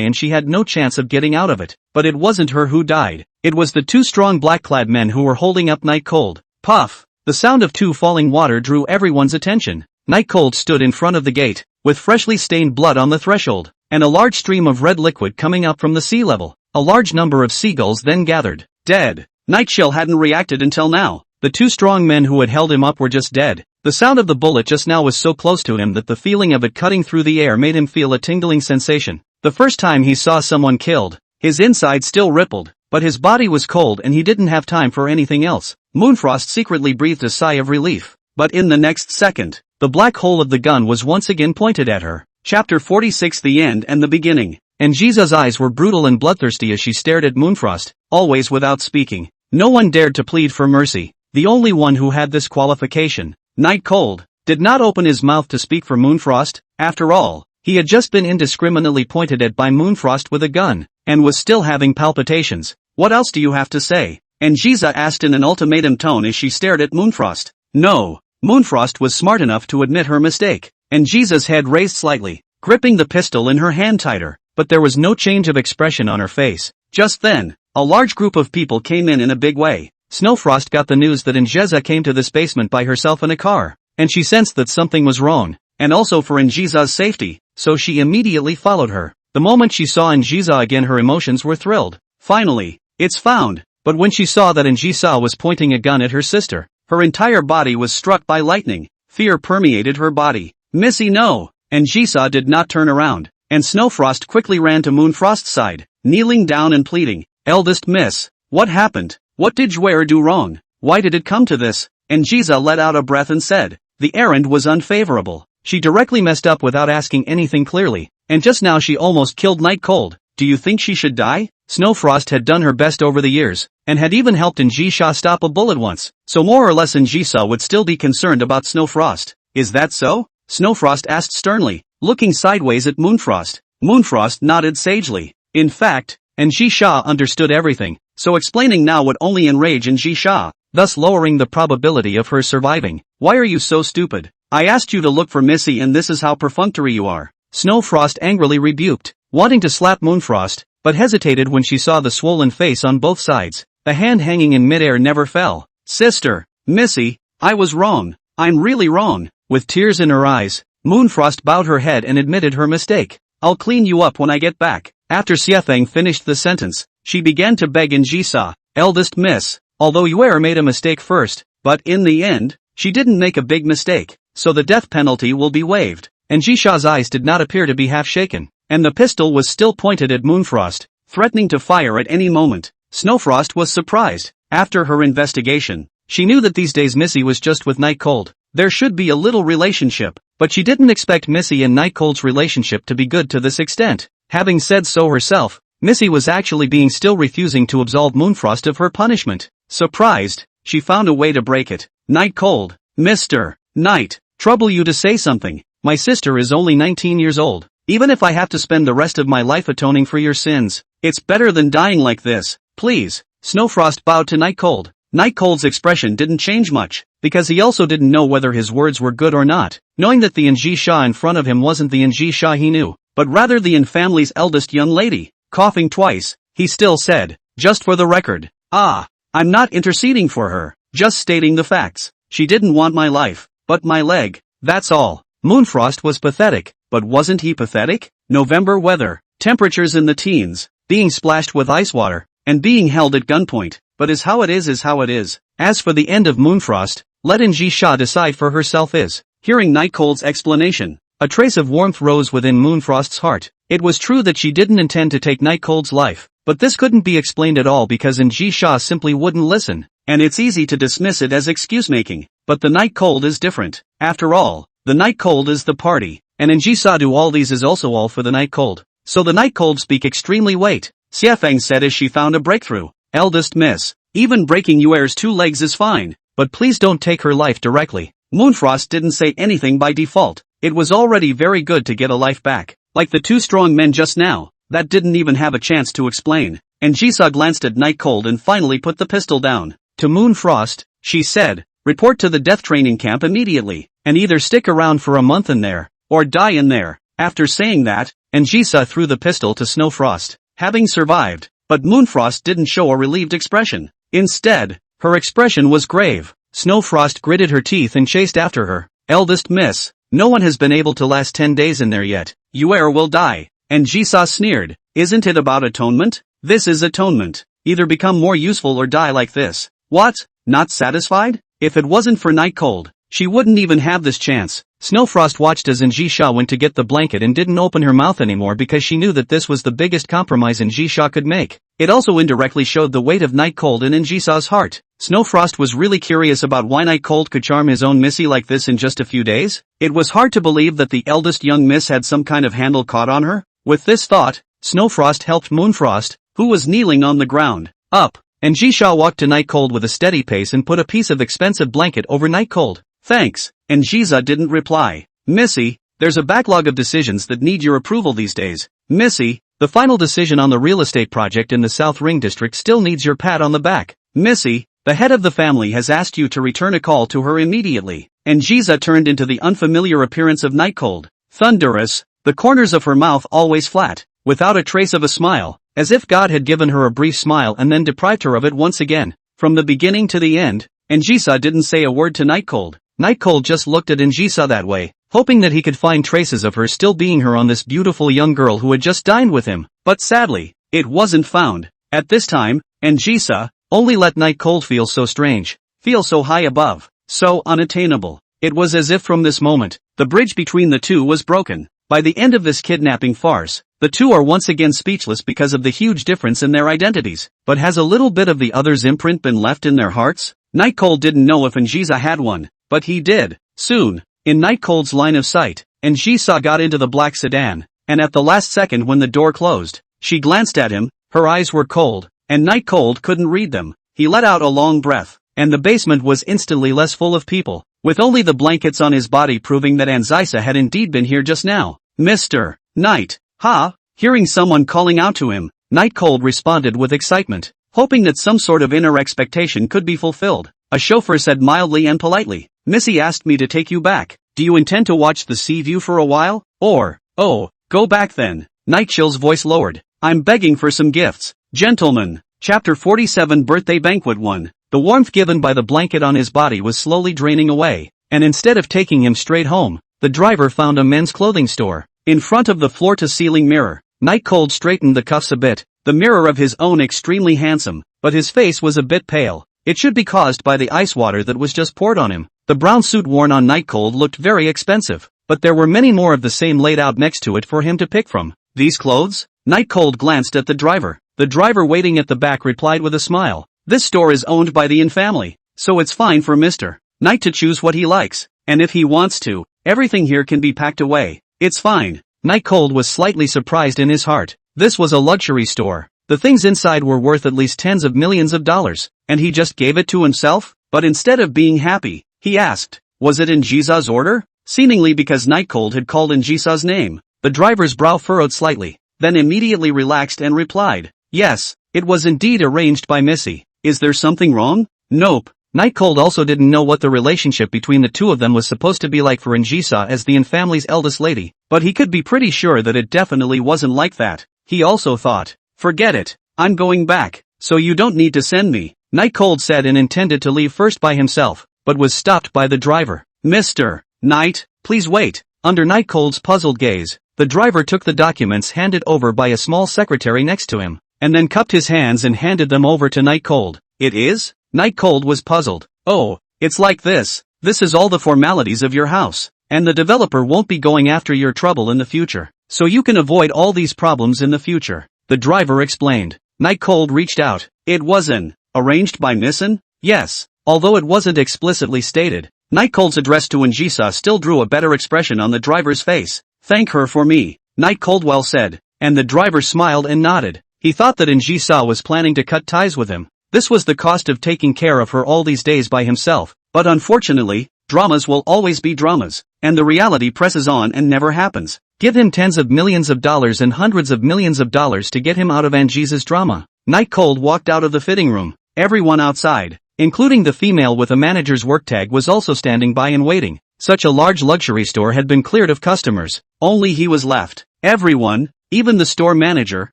and she had no chance of getting out of it. But it wasn't her who died. It was the 2 strong black-clad men who were holding up Night Cold. Puff! The sound of 2 falling water drew everyone's attention. Night Cold stood in front of the gate, with freshly stained blood on the threshold, and a large stream of red liquid coming up from the sea level. A large number of seagulls then gathered. Dead. Night Chill hadn't reacted until now. The 2 strong men who had held him up were just dead. The sound of the bullet just now was so close to him that the feeling of it cutting through the air made him feel a tingling sensation. The first time he saw someone killed, his inside still rippled, but his body was cold and he didn't have time for anything else. Moonfrost secretly breathed a sigh of relief. But in the next second, the black hole of the gun was once again pointed at her. Chapter 46: The End and the Beginning. And Jiza's eyes were brutal and bloodthirsty as she stared at Moonfrost, always without speaking. No one dared to plead for mercy. The only one who had this qualification, Night Cold, did not open his mouth to speak for Moonfrost. After all, he had just been indiscriminately pointed at by Moonfrost with a gun, and was still having palpitations. What else do you have to say? And Jiza asked in an ultimatum tone as she stared at Moonfrost. No. Moonfrost was smart enough to admit her mistake, and Jiza's head raised slightly, gripping the pistol in her hand tighter, but there was no change of expression on her face. Just then, a large group of people came in a big way. Snowfrost got the news that Njeza came to this basement by herself in a car, and she sensed that something was wrong, and also for Njiza's safety, so she immediately followed her. The moment she saw Njiza again her emotions were thrilled. Finally, it's found. But when she saw that Njiza was pointing a gun at her sister, her entire body was struck by lightning. Fear permeated her body. Missy, no! Njiza did not turn around, and Snowfrost quickly ran to Moonfrost's side, kneeling down and pleading, "Eldest Miss, what happened? What did Jware do wrong? Why did it come to this?" Njiza let out a breath and said, "The errand was unfavorable. She directly messed up without asking anything clearly, and just now she almost killed Night Cold. Do you think she should die?" Snowfrost had done her best over the years, and had even helped Njiza stop a bullet once, so more or less Njiza would still be concerned about Snowfrost. "Is that so?" Snowfrost asked sternly, looking sideways at Moonfrost. Moonfrost nodded sagely. In fact, Njiza understood everything, so explaining now would only enrage Njiza, thus lowering the probability of her surviving. "Why are you so stupid? I asked you to look for Missy and this is how perfunctory you are." Snowfrost angrily rebuked, wanting to slap Moonfrost, but hesitated when she saw the swollen face on both sides. The hand hanging in midair never fell. "Sister, Missy, I was wrong. I'm really wrong." With tears in her eyes, Moonfrost bowed her head and admitted her mistake. "I'll clean you up when I get back." After Siethang finished the sentence, she began to beg Njiza, "Eldest Miss, although Yuer made a mistake first, but in the end, she didn't make a big mistake, so the death penalty will be waived." Njiza's eyes did not appear to be half shaken, and the pistol was still pointed at Moonfrost, threatening to fire at any moment. Snowfrost was surprised. After her investigation, she knew that these days Missy was just with Night Cold. There should be a little relationship, but she didn't expect Missy and Night Cold's relationship to be good to this extent. Having said so herself, Missy was actually being still refusing to absolve Moonfrost of her punishment. Surprised, she found a way to break it. "Night Cold, Mr. Night, trouble you to say something. My sister is only 19 years old. Even if I have to spend the rest of my life atoning for your sins, it's better than dying like this. Please." Snowfrost bowed to Night Cold. Night Cold's expression didn't change much, because he also didn't know whether his words were good or not, knowing that the Njiza in front of him wasn't the Njiza he knew, but rather the Yin family's eldest young lady. Coughing twice, he still said, "Just for the record, I'm not interceding for her, just stating the facts. She didn't want my life, but my leg, that's all." Moonfrost was pathetic, but wasn't he pathetic? November weather, temperatures in the teens, being splashed with ice water, and being held at gunpoint, but is how it is how it is. As for the end of Moonfrost, let Njiza decide for herself. Hearing Night Cold's explanation, a trace of warmth rose within Moonfrost's heart. It was true that she didn't intend to take Night Cold's life, but this couldn't be explained at all because Njiza simply wouldn't listen, and it's easy to dismiss it as excuse-making. But the Night Cold is different. After all, The night cold is the party, and in Jisadu all these is also all for the night cold. So the night cold speak extremely wait, Xiafeng said as she found a breakthrough. Eldest miss, even breaking Yuer's 2 legs is fine, but please don't take her life directly. Moonfrost didn't say anything by default. It was already very good to get a life back. Like the 2 strong men just now, that didn't even have a chance to explain. And Jisa glanced at Night Cold and finally put the pistol down. To Moonfrost, she said, report to the death training camp immediately, and either stick around for a month in there, or die in there. After saying that, and Jisa threw the pistol to Snowfrost, having survived, but Moonfrost didn't show a relieved expression. Instead, her expression was grave. Snowfrost gritted her teeth and chased after her. Eldest miss, no one has been able to last 10 days in there yet. Yuer will die. And Jisa sneered, isn't it about atonement? This is atonement. Either become more useful or die like this. What? Not satisfied? If it wasn't for Night Cold, she wouldn't even have this chance. Snowfrost watched as Njisha went to get the blanket and didn't open her mouth anymore because she knew that this was the biggest compromise Njisha could make. It also indirectly showed the weight of Night Cold in Njisha's heart. Snowfrost was really curious about why Night Cold could charm his own Missy like this in just a few days. It was hard to believe that the eldest young miss had some kind of handle caught on her. With this thought, Snowfrost helped Moonfrost, who was kneeling on the ground, up, and Njisha walked to Night Cold with a steady pace and put a piece of expensive blanket over Night Cold. Thanks, and Jiza didn't reply. Missy, there's a backlog of decisions that need your approval these days. Missy, the final decision on the real estate project in the South Ring District still needs your pat on the back. Missy, the head of the family has asked you to return a call to her immediately. And Jiza turned into the unfamiliar appearance of Night Cold. Thunderous, the corners of her mouth always flat, without a trace of a smile, as if God had given her a brief smile and then deprived her of it once again. From the beginning to the end, Njisa didn't say a word to Night Cold. Night Cold just looked at Njisa that way, hoping that he could find traces of her still being her on this beautiful young girl who had just dined with him. But sadly, it wasn't found. At this time, Njisa only let Night Cold feel so strange, feel so high above, so unattainable. It was as if from this moment, the bridge between the two was broken. By the end of this kidnapping farce, the two are once again speechless because of the huge difference in their identities. But has a little bit of the other's imprint been left in their hearts? Night Cold didn't know if Njisa had one, but he did. Soon, in Night Cold's line of sight, Njisa got into the black sedan, and at the last second when the door closed, she glanced at him, her eyes were cold, and Night Cold couldn't read them. He let out a long breath, and the basement was instantly less full of people, with only the blankets on his body proving that Anzisa had indeed been here just now. Mr. Knight, ha? Hearing someone calling out to him, Night Cold responded with excitement, hoping that some sort of inner expectation could be fulfilled. A chauffeur said mildly and politely, Missy asked me to take you back. Do you intend to watch the sea view for a while? Or, oh, go back then. Night Chill's voice lowered. I'm begging for some gifts. Gentlemen. Chapter 47 Birthday Banquet 1. The warmth given by the blanket on his body was slowly draining away, and instead of taking him straight home, the driver found a men's clothing store. In front of the floor-to-ceiling mirror, Night Cold straightened the cuffs a bit, the mirror of his own extremely handsome, but his face was a bit pale. It should be caused by the ice water that was just poured on him. The brown suit worn on Night Cold looked very expensive, but there were many more of the same laid out next to it for him to pick from. These clothes? Night Cold glanced at the driver. The driver waiting at the back replied with a smile. This store is owned by the Yin family, so it's fine for Mr. Knight to choose what he likes, and if he wants to, everything here can be packed away. It's fine. Night Cold was slightly surprised in his heart. This was a luxury store. The things inside were worth at least tens of millions of dollars, and he just gave it to himself? But instead of being happy, he asked, was it in Jiza's order? Seemingly because Night Cold had called in Jiza's name. The driver's brow furrowed slightly, then immediately relaxed and replied, yes, it was indeed arranged by Missy. Is there something wrong? Nope. Night Cold also didn't know what the relationship between the two of them was supposed to be like for Njisa as the Yin family's eldest lady, but he could be pretty sure that it definitely wasn't like that. He also thought, forget it, I'm going back, so you don't need to send me. Night Cold said and intended to leave first by himself, but was stopped by the driver. Mr. Knight, please wait. Under Night Cold's puzzled gaze, the driver took the documents handed over by a small secretary next to him, and then cupped his hands and handed them over to Night Cold. It is? Night Cold was puzzled. Oh, it's like this. This is all the formalities of your house, and the developer won't be going after your trouble in the future, so you can avoid all these problems in the future. The driver explained. Night Cold reached out. It wasn't arranged by Nissan? Yes. Although it wasn't explicitly stated, Night Cold's address to Njisa still drew a better expression on the driver's face. "Thank her for me," Night Coldwell said, and the driver smiled and nodded. He thought that Njisa was planning to cut ties with him. This was the cost of taking care of her all these days by himself, but unfortunately, dramas will always be dramas, and the reality presses on and never happens. Give him tens of millions of dollars and hundreds of millions of dollars to get him out of Njisa's drama. Night Cold walked out of the fitting room. Everyone outside, including the female with a manager's work tag, was also standing by and waiting. Such a large luxury store had been cleared of customers. Only he was left. Everyone, even the store manager,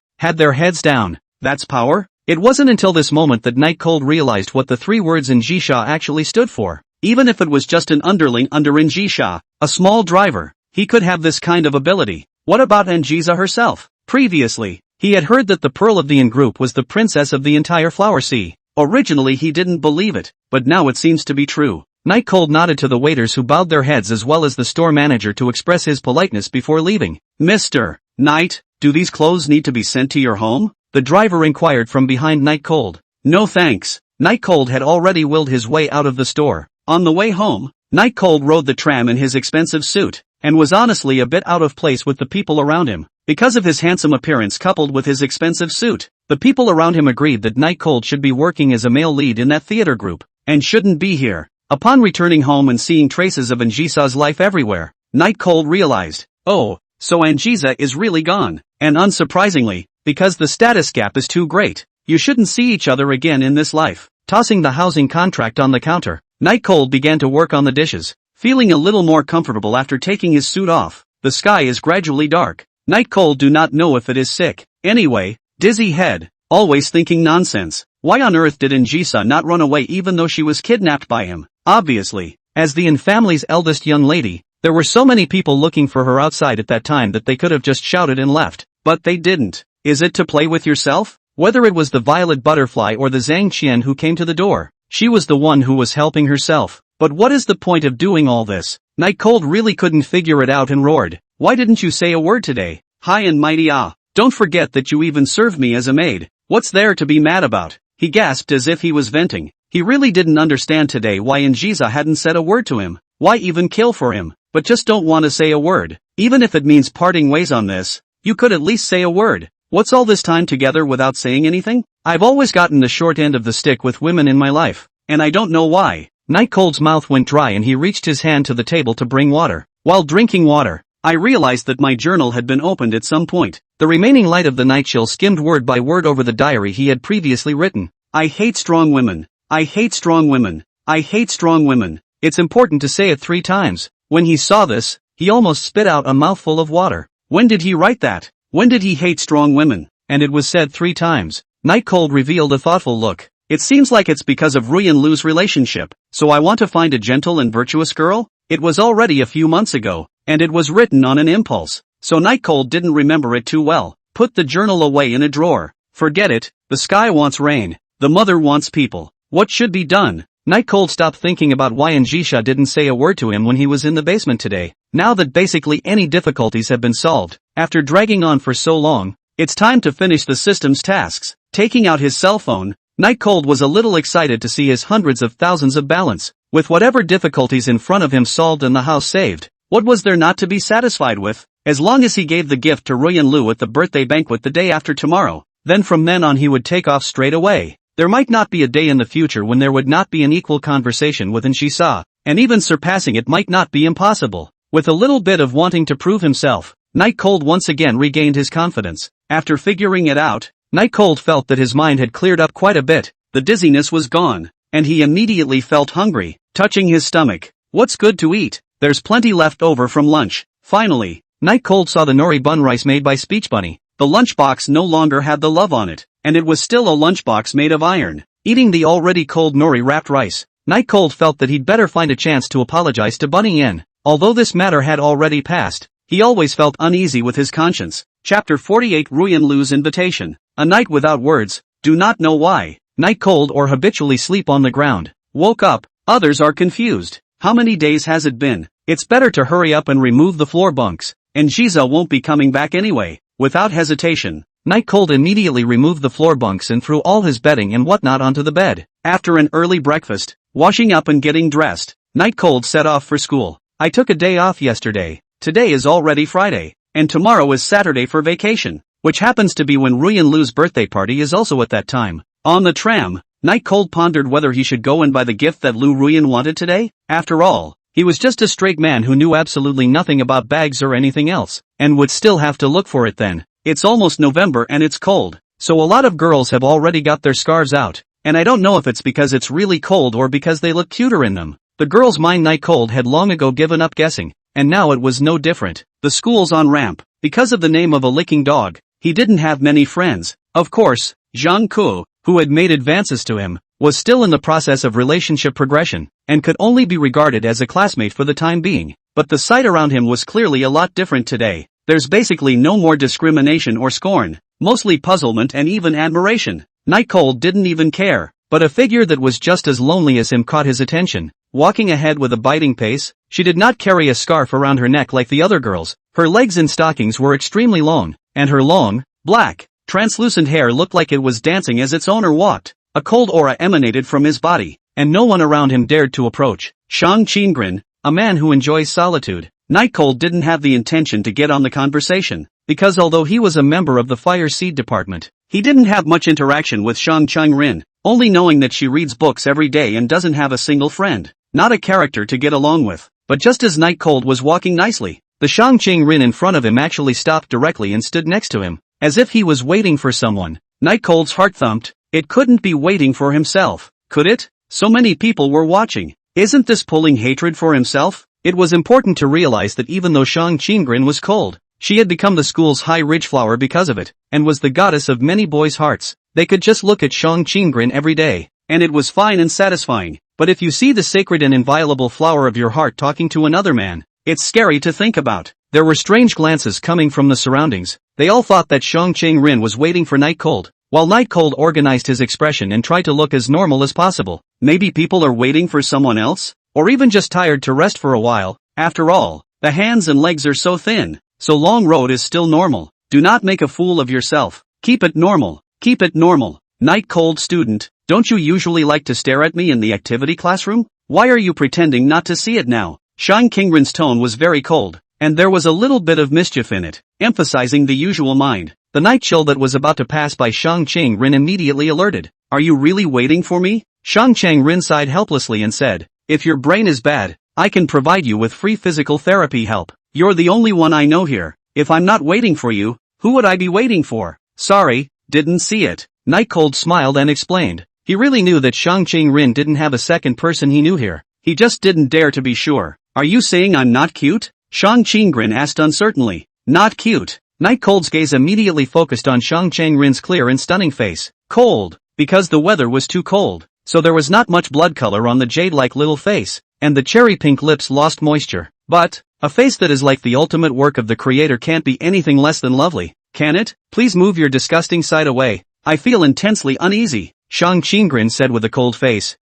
had their heads down. That's power? It wasn't until this moment that Night Cold realized what the three words Njisa actually stood for. Even if it was just an underling under Njisa, a small driver, he could have this kind of ability. What about Njisa herself? Previously, he had heard that the Pearl of the In group was the princess of the entire Flower Sea. Originally he didn't believe it, but now it seems to be true. Night Cold nodded to the waiters who bowed their heads as well as the store manager to express his politeness before leaving. "Mr. Knight, do these clothes need to be sent to your home?" the driver inquired from behind Night Cold. "No thanks." Night Cold had already willed his way out of the store. On the way home, Night Cold rode the tram in his expensive suit, and was honestly a bit out of place with the people around him. Because of his handsome appearance coupled with his expensive suit, the people around him agreed that Night Cold should be working as a male lead in that theater group, and shouldn't be here. Upon returning home and seeing traces of Njisa's life everywhere, Night Cold realized, oh, so Njisa is really gone. And unsurprisingly, because the status gap is too great, you shouldn't see each other again in this life. Tossing the housing contract on the counter, Night Cold began to work on the dishes, feeling a little more comfortable after taking his suit off. The sky is gradually dark. Night Cold do not know if it is sick. Anyway, dizzy head, always thinking nonsense. Why on earth did Njisa not run away even though she was kidnapped by him? Obviously, as the In family's eldest young lady, there were so many people looking for her outside at that time that they could have just shouted and left. But they didn't. Is it to play with yourself? Whether it was the violet butterfly or the Zhang Qian who came to the door, she was the one who was helping herself. But what is the point of doing all this? Night Cold really couldn't figure it out and roared. Why didn't you say a word today? High and mighty don't forget that you even served me as a maid. What's there to be mad about? He gasped as if he was venting. He really didn't understand today why Njisa hadn't said a word to him. Why even kill for him? But just don't want to say a word. Even if it means parting ways on this, you could at least say a word. What's all this time together without saying anything? I've always gotten the short end of the stick with women in my life, and I don't know why. Night Cold's mouth went dry and he reached his hand to the table to bring water. While drinking water, I realized that my journal had been opened at some point. The remaining light of the night chill skimmed word by word over the diary he had previously written. I hate strong women. I hate strong women. I hate strong women. It's important to say it 3 times. When he saw this, he almost spit out a mouthful of water. When did he write that? When did he hate strong women? And it was said 3 times. Night Cold revealed a thoughtful look. It seems like it's because of Rui and Lu's relationship. So I want to find a gentle and virtuous girl? It was already a few months ago, and it was written on an impulse. So Night Cold didn't remember it too well. Put the journal away in a drawer. Forget it. The sky wants rain. The mother wants people. What should be done? Night Cold stopped thinking about why Njisa didn't say a word to him when he was in the basement today. Now that basically any difficulties have been solved, after dragging on for so long, it's time to finish the system's tasks. Taking out his cell phone, Night Cold was a little excited to see his hundreds of thousands of balance. With whatever difficulties in front of him solved and the house saved, what was there not to be satisfied with? As long as he gave the gift to Rui and Lu at the birthday banquet the day after tomorrow, then from then on he would take off straight away. There might not be a day in the future when there would not be an equal conversation with Njisa, and even surpassing it might not be impossible. With a little bit of wanting to prove himself, Night Cold once again regained his confidence. After figuring it out, Night Cold felt that his mind had cleared up quite a bit. The dizziness was gone, and he immediately felt hungry, touching his stomach. What's good to eat? There's plenty left over from lunch. Finally, Night Cold saw the nori bun rice made by Speech Bunny. The lunchbox no longer had the love on it, and it was still a lunchbox made of iron. Eating the already cold nori wrapped rice, Night Cold felt that he'd better find a chance to apologize to Bunny Yin. Although this matter had already passed, he always felt uneasy with his conscience. Chapter 48 Rui and Lu's Invitation. A night without words, do not know why. Night Cold or habitually sleep on the ground. Woke up, others are confused. How many days has it been? It's better to hurry up and remove the floor bunks. Njisa won't be coming back anyway. Without hesitation, Night Cold immediately removed the floor bunks and threw all his bedding and whatnot onto the bed. After an early breakfast, washing up and getting dressed, Night Cold set off for school. I took a day off yesterday. Today is already Friday. And tomorrow is Saturday for vacation. Which happens to be when Ruyan Lu's birthday party is also at that time. On the tram, Night Cold pondered whether he should go and buy the gift that Lu Ruyan wanted today. After all, he was just a straight man who knew absolutely nothing about bags or anything else, and would still have to look for it then. It's almost November and it's cold, so a lot of girls have already got their scarves out, and I don't know if it's because it's really cold or because they look cuter in them. The girl's mind Night Cold had long ago given up guessing, and now it was no different. The school's on ramp. Because of the name of a licking dog, he didn't have many friends. Of course, Zhang Ku, who had made advances to him, was still in the process of relationship progression, and could only be regarded as a classmate for the time being. But the sight around him was clearly a lot different today. There's basically no more discrimination or scorn, mostly puzzlement and even admiration. Night Cold didn't even care, but a figure that was just as lonely as him caught his attention. Walking ahead with a biting pace, she did not carry a scarf around her neck like the other girls. Her legs in stockings were extremely long, and her long, black, translucent hair looked like it was dancing as its owner walked. A cold aura emanated from his body, and no one around him dared to approach. Shang Qinggren, a man who enjoys solitude. Night Cold didn't have the intention to get on the conversation, because although he was a member of the Fire Seed Department, he didn't have much interaction with Shang Qinggren, only knowing that she reads books every day and doesn't have a single friend. Not a character to get along with. But just as Night Cold was walking nicely, the Shang Qinggren in front of him actually stopped directly and stood next to him, as if he was waiting for someone. Night Cold's heart thumped. It couldn't be waiting for himself, could it? So many people were watching. Isn't this pulling hatred for himself? It was important to realize that even though Shang Qinggren was cold, she had become the school's high ridge flower because of it, and was the goddess of many boys' hearts. They could just look at Shang Qinggren every day, and it was fine and satisfying. But if you see the sacred and inviolable flower of your heart talking to another man, it's scary to think about. There were strange glances coming from the surroundings. They all thought that Shang Qinggren was waiting for Night Cold, while Night Cold organized his expression and tried to look as normal as possible. Maybe people are waiting for someone else? Or even just tired to rest for a while. After all, the hands and legs are so thin, so long road is still normal. Do not make a fool of yourself. Keep it normal. Keep it normal. Night Cold student, don't you usually like to stare at me in the activity classroom? Why are you pretending not to see it now? Shang Qinggren's tone was very cold, and there was a little bit of mischief in it, emphasizing the usual mind. The night chill that was about to pass by Shang Qinggren immediately alerted. Are you really waiting for me? Shang Qinggren sighed helplessly and said, if your brain is bad, I can provide you with free physical therapy help. You're the only one I know here. If I'm not waiting for you, who would I be waiting for? Sorry, didn't see it. Night Cold smiled and explained. He really knew that Shang Qinggren didn't have a second person he knew here. He just didn't dare to be sure. Are you saying I'm not cute? Shang Qinggren asked uncertainly. Not cute. Night Cold's gaze immediately focused on Shang Qinggren's clear and stunning face. Cold, because the weather was too cold, so there was not much blood color on the jade-like little face, and the cherry-pink lips lost moisture. But, a face that is like the ultimate work of the creator can't be anything less than lovely, can it? Please move your disgusting side away. I feel intensely uneasy, Shang Qinggren said with a cold face.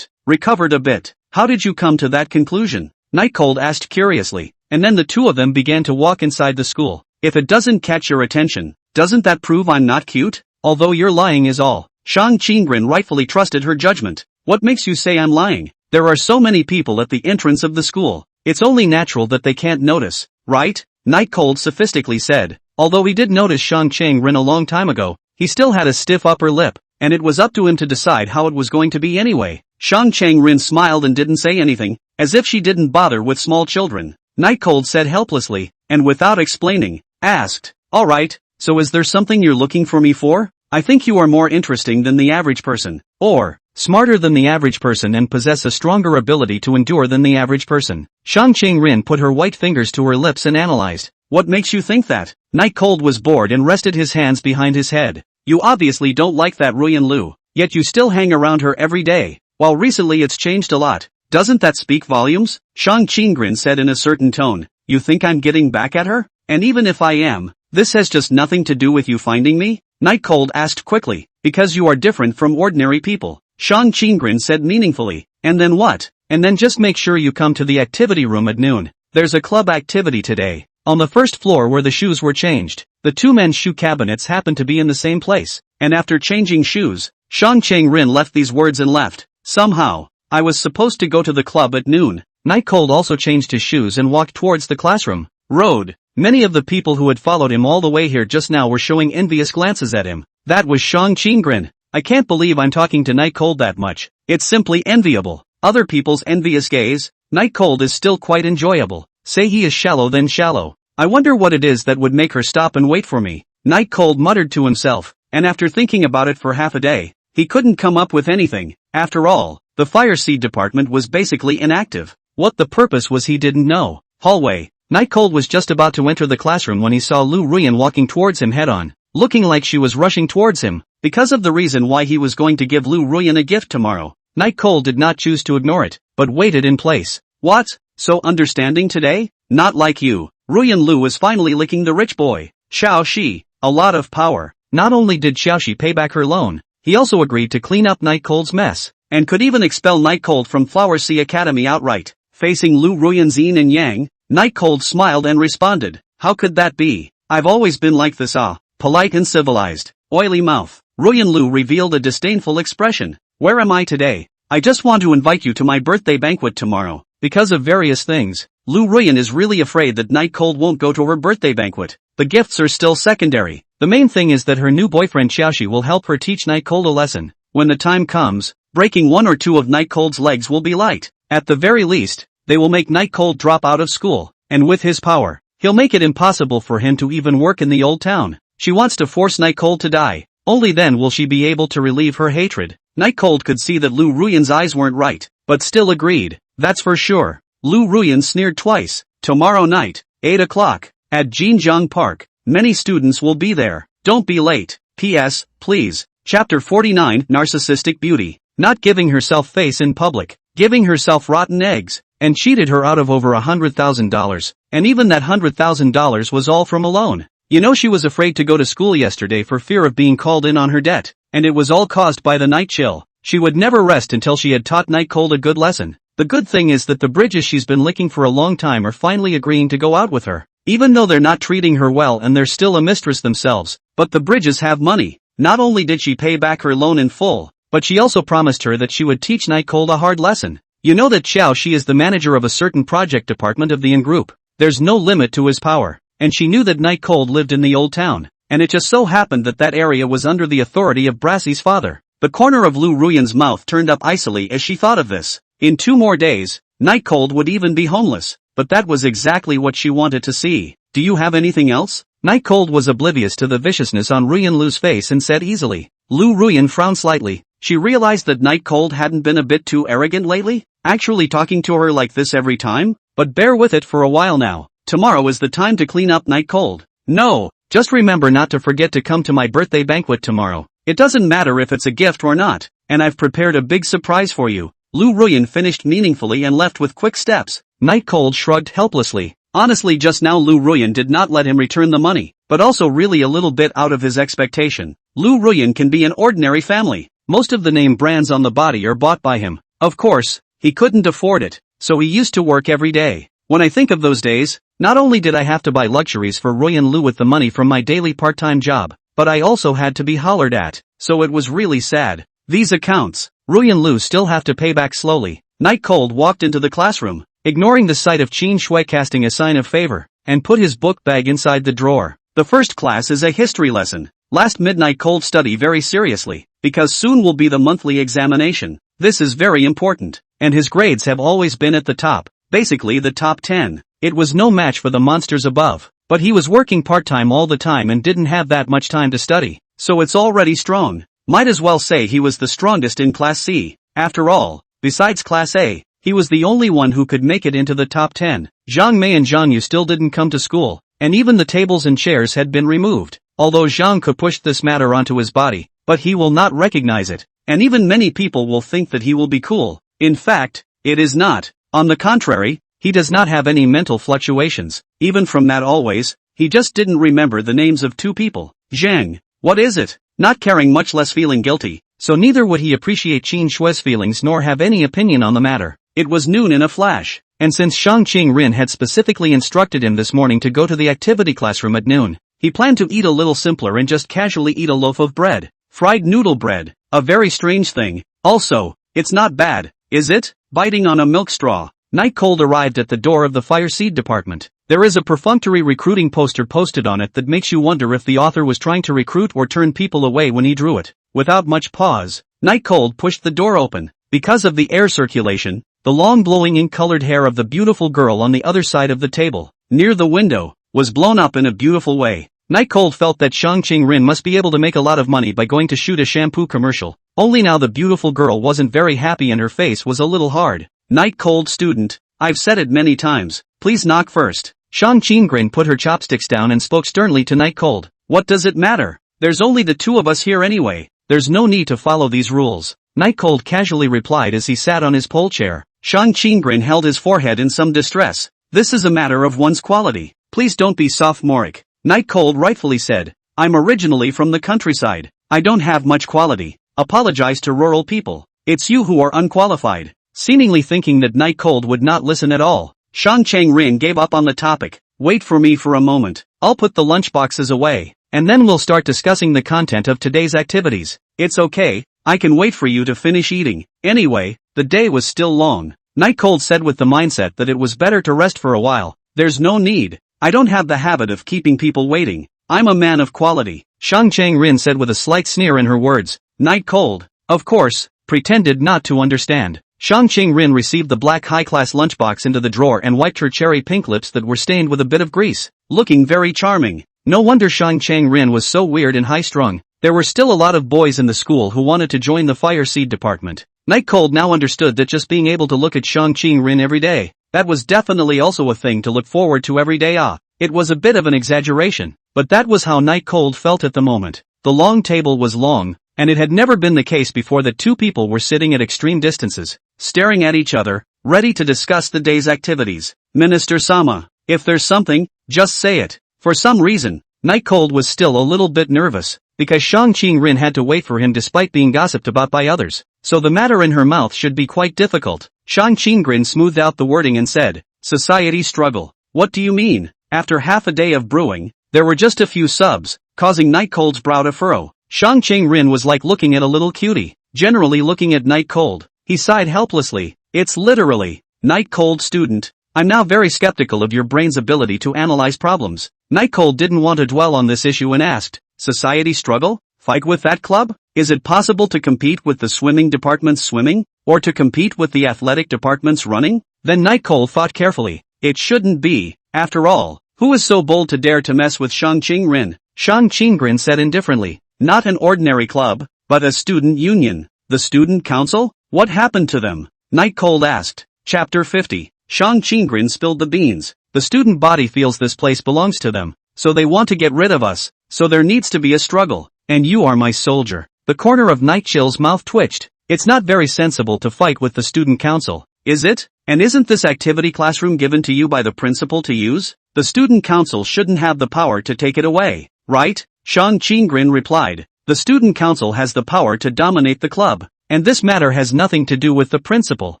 Recovered a bit. How did you come to that conclusion? Night Cold asked curiously, and then the two of them began to walk inside the school. If it doesn't catch your attention, doesn't that prove I'm not cute? Although you're lying is all. Shang Qinggren rightfully trusted her judgment. What makes you say I'm lying? There are so many people at the entrance of the school. It's only natural that they can't notice, right? Night Cold sophistically said. Although he did notice Shang Qinggren a long time ago, he still had a stiff upper lip, and it was up to him to decide how it was going to be anyway. Shang Qinggren smiled and didn't say anything, as if she didn't bother with small children. Night Cold said helplessly, and without explaining, asked, alright, so is there something you're looking for me for? I think you are more interesting than the average person, or smarter than the average person and possess a stronger ability to endure than the average person. Shang Qinggren put her white fingers to her lips and analyzed. What makes you think that? Night Cold was bored and rested his hands behind his head. You obviously don't like that Ruyan Lu, yet you still hang around her every day. While recently it's changed a lot. Doesn't that speak volumes? Shang Qinggren said in a certain tone. You think I'm getting back at her? And even if I am, this has just nothing to do with you finding me? Night Cold asked quickly. Because you are different from ordinary people. Shang Qinggren said meaningfully. And then what? And then just make sure you come to the activity room at noon. There's a club activity today. On the first floor where the shoes were changed. The two men's shoe cabinets happened to be in the same place. And after changing shoes, Shang Qinggren left these words and left. Somehow, I was supposed to go to the club at noon. Night Cold also changed his shoes and walked towards the classroom. Road. Many of the people who had followed him all the way here just now were showing envious glances at him. That was Shang Qinggren. I can't believe I'm talking to Night Cold that much. It's simply enviable. Other people's envious gaze. Night Cold is still quite enjoyable. Say he is shallow then shallow. I wonder what it is that would make her stop and wait for me. Night Cold muttered to himself, and after thinking about it for half a day, he couldn't come up with anything. After all, the fire seed department was basically inactive. What the purpose was he didn't know. Hallway. Night Cold was just about to enter the classroom when he saw Lu Ruyan walking towards him head-on, looking like she was rushing towards him, because of the reason why he was going to give Lu Ruyan a gift tomorrow. Night Cold did not choose to ignore it, but waited in place. What? So understanding today? Not like you. Ruyan Lu was finally licking the rich boy. Xiao Shi. A lot of power. Not only did Xiao Shi pay back her loan, he also agreed to clean up Night Cold's mess, and could even expel Night Cold from Flower Sea Academy outright. Facing Lu Ruyan's yin and yang, Night Cold smiled and responded, how could that be? I've always been like this polite and civilized. Oily mouth. Ruyan Lu revealed a disdainful expression. Where am I today? I just want to invite you to my birthday banquet tomorrow. Because of various things, Lu Ruyan is really afraid that Night Cold won't go to her birthday banquet. The gifts are still secondary. The main thing is that her new boyfriend Xiaoxi will help her teach Night Cold a lesson. When the time comes, breaking one or two of Night Cold's legs will be light. At the very least, they will make Night Cold drop out of school, and with his power, he'll make it impossible for him to even work in the old town. She wants to force Night Cold to die. Only then will she be able to relieve her hatred. Night Cold could see that Lu Ruyan's eyes weren't right, but still agreed. That's for sure. Lu Ruyan sneered twice. Tomorrow night, 8 o'clock, at Jinjiang Park. Many students will be there. Don't be late. P.S. Please. Chapter 49 Narcissistic Beauty. Not giving herself face in public, giving herself rotten eggs, and cheated her out of over $100,000, and even that $100,000 was all from a loan. You know, she was afraid to go to school yesterday for fear of being called in on her debt, and it was all caused by the night chill. She would never rest until she had taught Night Cold a good lesson. The good thing is that the bridges she's been licking for a long time are finally agreeing to go out with her, even though they're not treating her well and they're still a mistress themselves, but the bridges have money. Not only did she pay back her loan in full, but she also promised her that she would teach Night Cold a hard lesson. You know that Xiao Shi is the manager of a certain project department of the Yin Group. There's no limit to his power, and she knew that Night Cold lived in the old town, and it just so happened that that area was under the authority of Brassy's father. The corner of Lu Ruyan's mouth turned up icily as she thought of this. In 2 more days, Night Cold would even be homeless, but that was exactly what she wanted to see. Do you have anything else? Night Cold was oblivious to the viciousness on Ruyan Lu's face and said easily. Lu Ruyan frowned slightly. She realized that Night Cold hadn't been a bit too arrogant lately, actually talking to her like this every time, but bear with it for a while now. Tomorrow is the time to clean up Night Cold. No, just remember not to forget to come to my birthday banquet tomorrow. It doesn't matter if it's a gift or not, and I've prepared a big surprise for you. Lu Ruyan finished meaningfully and left with quick steps. Night Cold shrugged helplessly. Honestly, just now Lu Ruyan did not let him return the money, but also really a little bit out of his expectation. Lu Ruyan can be an ordinary family. Most of the name brands on the body are bought by him. Of course, he couldn't afford it, so he used to work every day. When I think of those days, not only did I have to buy luxuries for Ruyan Lu with the money from my daily part-time job, but I also had to be hollered at, so it was really sad. These accounts, Ruyan Lu still have to pay back slowly. Night Cold walked into the classroom, ignoring the sight of Qin Shui casting a sign of favor, and put his book bag inside the drawer. The first class is a history lesson. Last midnight Cold study very seriously, because soon will be the monthly examination. This is very important, and his grades have always been at the top, basically the top 10. It was no match for the monsters above, but he was working part-time all the time and didn't have that much time to study, so it's already strong. Might as well say he was the strongest in Class C. After all, besides Class A, he was the only one who could make it into the top 10. Zhang Mei and Zhang Yu still didn't come to school, and even the tables and chairs had been removed. Although Zhang Ke pushed this matter onto his body, but he will not recognize it, and even many people will think that he will be cool. In fact, it is not. On the contrary, he does not have any mental fluctuations. Even from that always, he just didn't remember the names of 2 people. Zhang, what is it? Not caring much less feeling guilty, so neither would he appreciate Qin Shui's feelings nor have any opinion on the matter. It was noon in a flash, and since Shang Qingren had specifically instructed him this morning to go to the activity classroom at noon, he planned to eat a little simpler and just casually eat a loaf of bread. Fried noodle bread, a very strange thing. Also, it's not bad, is it? Biting on a milk straw. Night Cold arrived at the door of the fire seed department. There is a perfunctory recruiting poster posted on it that makes you wonder if the author was trying to recruit or turn people away when he drew it. Without much pause, Night Cold pushed the door open. Because of the air circulation, the long blowing ink-colored hair of the beautiful girl on the other side of the table, near the window, was blown up in a beautiful way. Night Cold felt that Shang Qing-rin must be able to make a lot of money by going to shoot a shampoo commercial. Only now the beautiful girl wasn't very happy and her face was a little hard. Night Cold student, I've said it many times, please knock first. Shang Qing-rin put her chopsticks down and spoke sternly to Night Cold. What does it matter? There's only the two of us here anyway. There's no need to follow these rules. Night Cold casually replied as he sat on his pole chair. Shang Qing-rin held his forehead in some distress. This is a matter of one's quality. Please don't be sophomoric. Night Cold rightfully said. I'm originally from the countryside. I don't have much quality. Apologize to rural people. It's you who are unqualified. Seemingly thinking that Night Cold would not listen at all, Shang Qing-rin gave up on the topic. Wait for me for a moment. I'll put the lunchboxes away, and then we'll start discussing the content of today's activities. It's okay, I can wait for you to finish eating. Anyway, the day was still long. Night Cold said with the mindset that it was better to rest for a while. There's no need. I don't have the habit of keeping people waiting. I'm a man of quality. Shang Qing-rin said with a slight sneer in her words. Night Cold, of course, pretended not to understand. Shang Qing-rin received the black high-class lunchbox into the drawer and wiped her cherry pink lips that were stained with a bit of grease, looking very charming. No wonder Shang Qing-rin was so weird and high-strung. There were still a lot of boys in the school who wanted to join the fire seed department. Night Cold now understood that just being able to look at Shang Qing-rin every day, that was definitely also a thing to look forward to every day. It was a bit of an exaggeration, but that was how Night Cold felt at the moment. The long table was long, and it had never been the case before that two people were sitting at extreme distances, staring at each other, ready to discuss the day's activities. Minister Sama, if there's something, just say it. For some reason, Night Cold was still a little bit nervous, because Shang Qing-rin had to wait for him despite being gossiped about by others, so the matter in her mouth should be quite difficult. Shang Qing-rin smoothed out the wording and said, Society struggle. What do you mean? After half a day of brewing, there were just a few subs, causing Night Cold's brow to furrow. Shang Qing-rin was like looking at a little cutie, generally looking at Night Cold. He sighed helplessly. It's literally, Night Cold student, I'm now very skeptical of your brain's ability to analyze problems. Night Cold didn't want to dwell on this issue and asked, Society struggle? Fight with that club? Is it possible to compete with the swimming department's swimming? Or to compete with the athletic department's running? Then Night Cold thought carefully. It shouldn't be. After all, who is so bold to dare to mess with Shang Qing-rin? Shang Qing-rin said indifferently. Not an ordinary club, but a student union. The student council? What happened to them? Night Cold asked. Chapter 50. Shang Qing-rin spilled the beans. The student body feels this place belongs to them, so they want to get rid of us, so there needs to be a struggle. And you are my soldier. The corner of Night Chill's mouth twitched. It's not very sensible to fight with the student council, is it? And isn't this activity classroom given to you by the principal to use? The student council shouldn't have the power to take it away, right? Shang Qing-rin replied. The student council has the power to dominate the club, and this matter has nothing to do with the principal,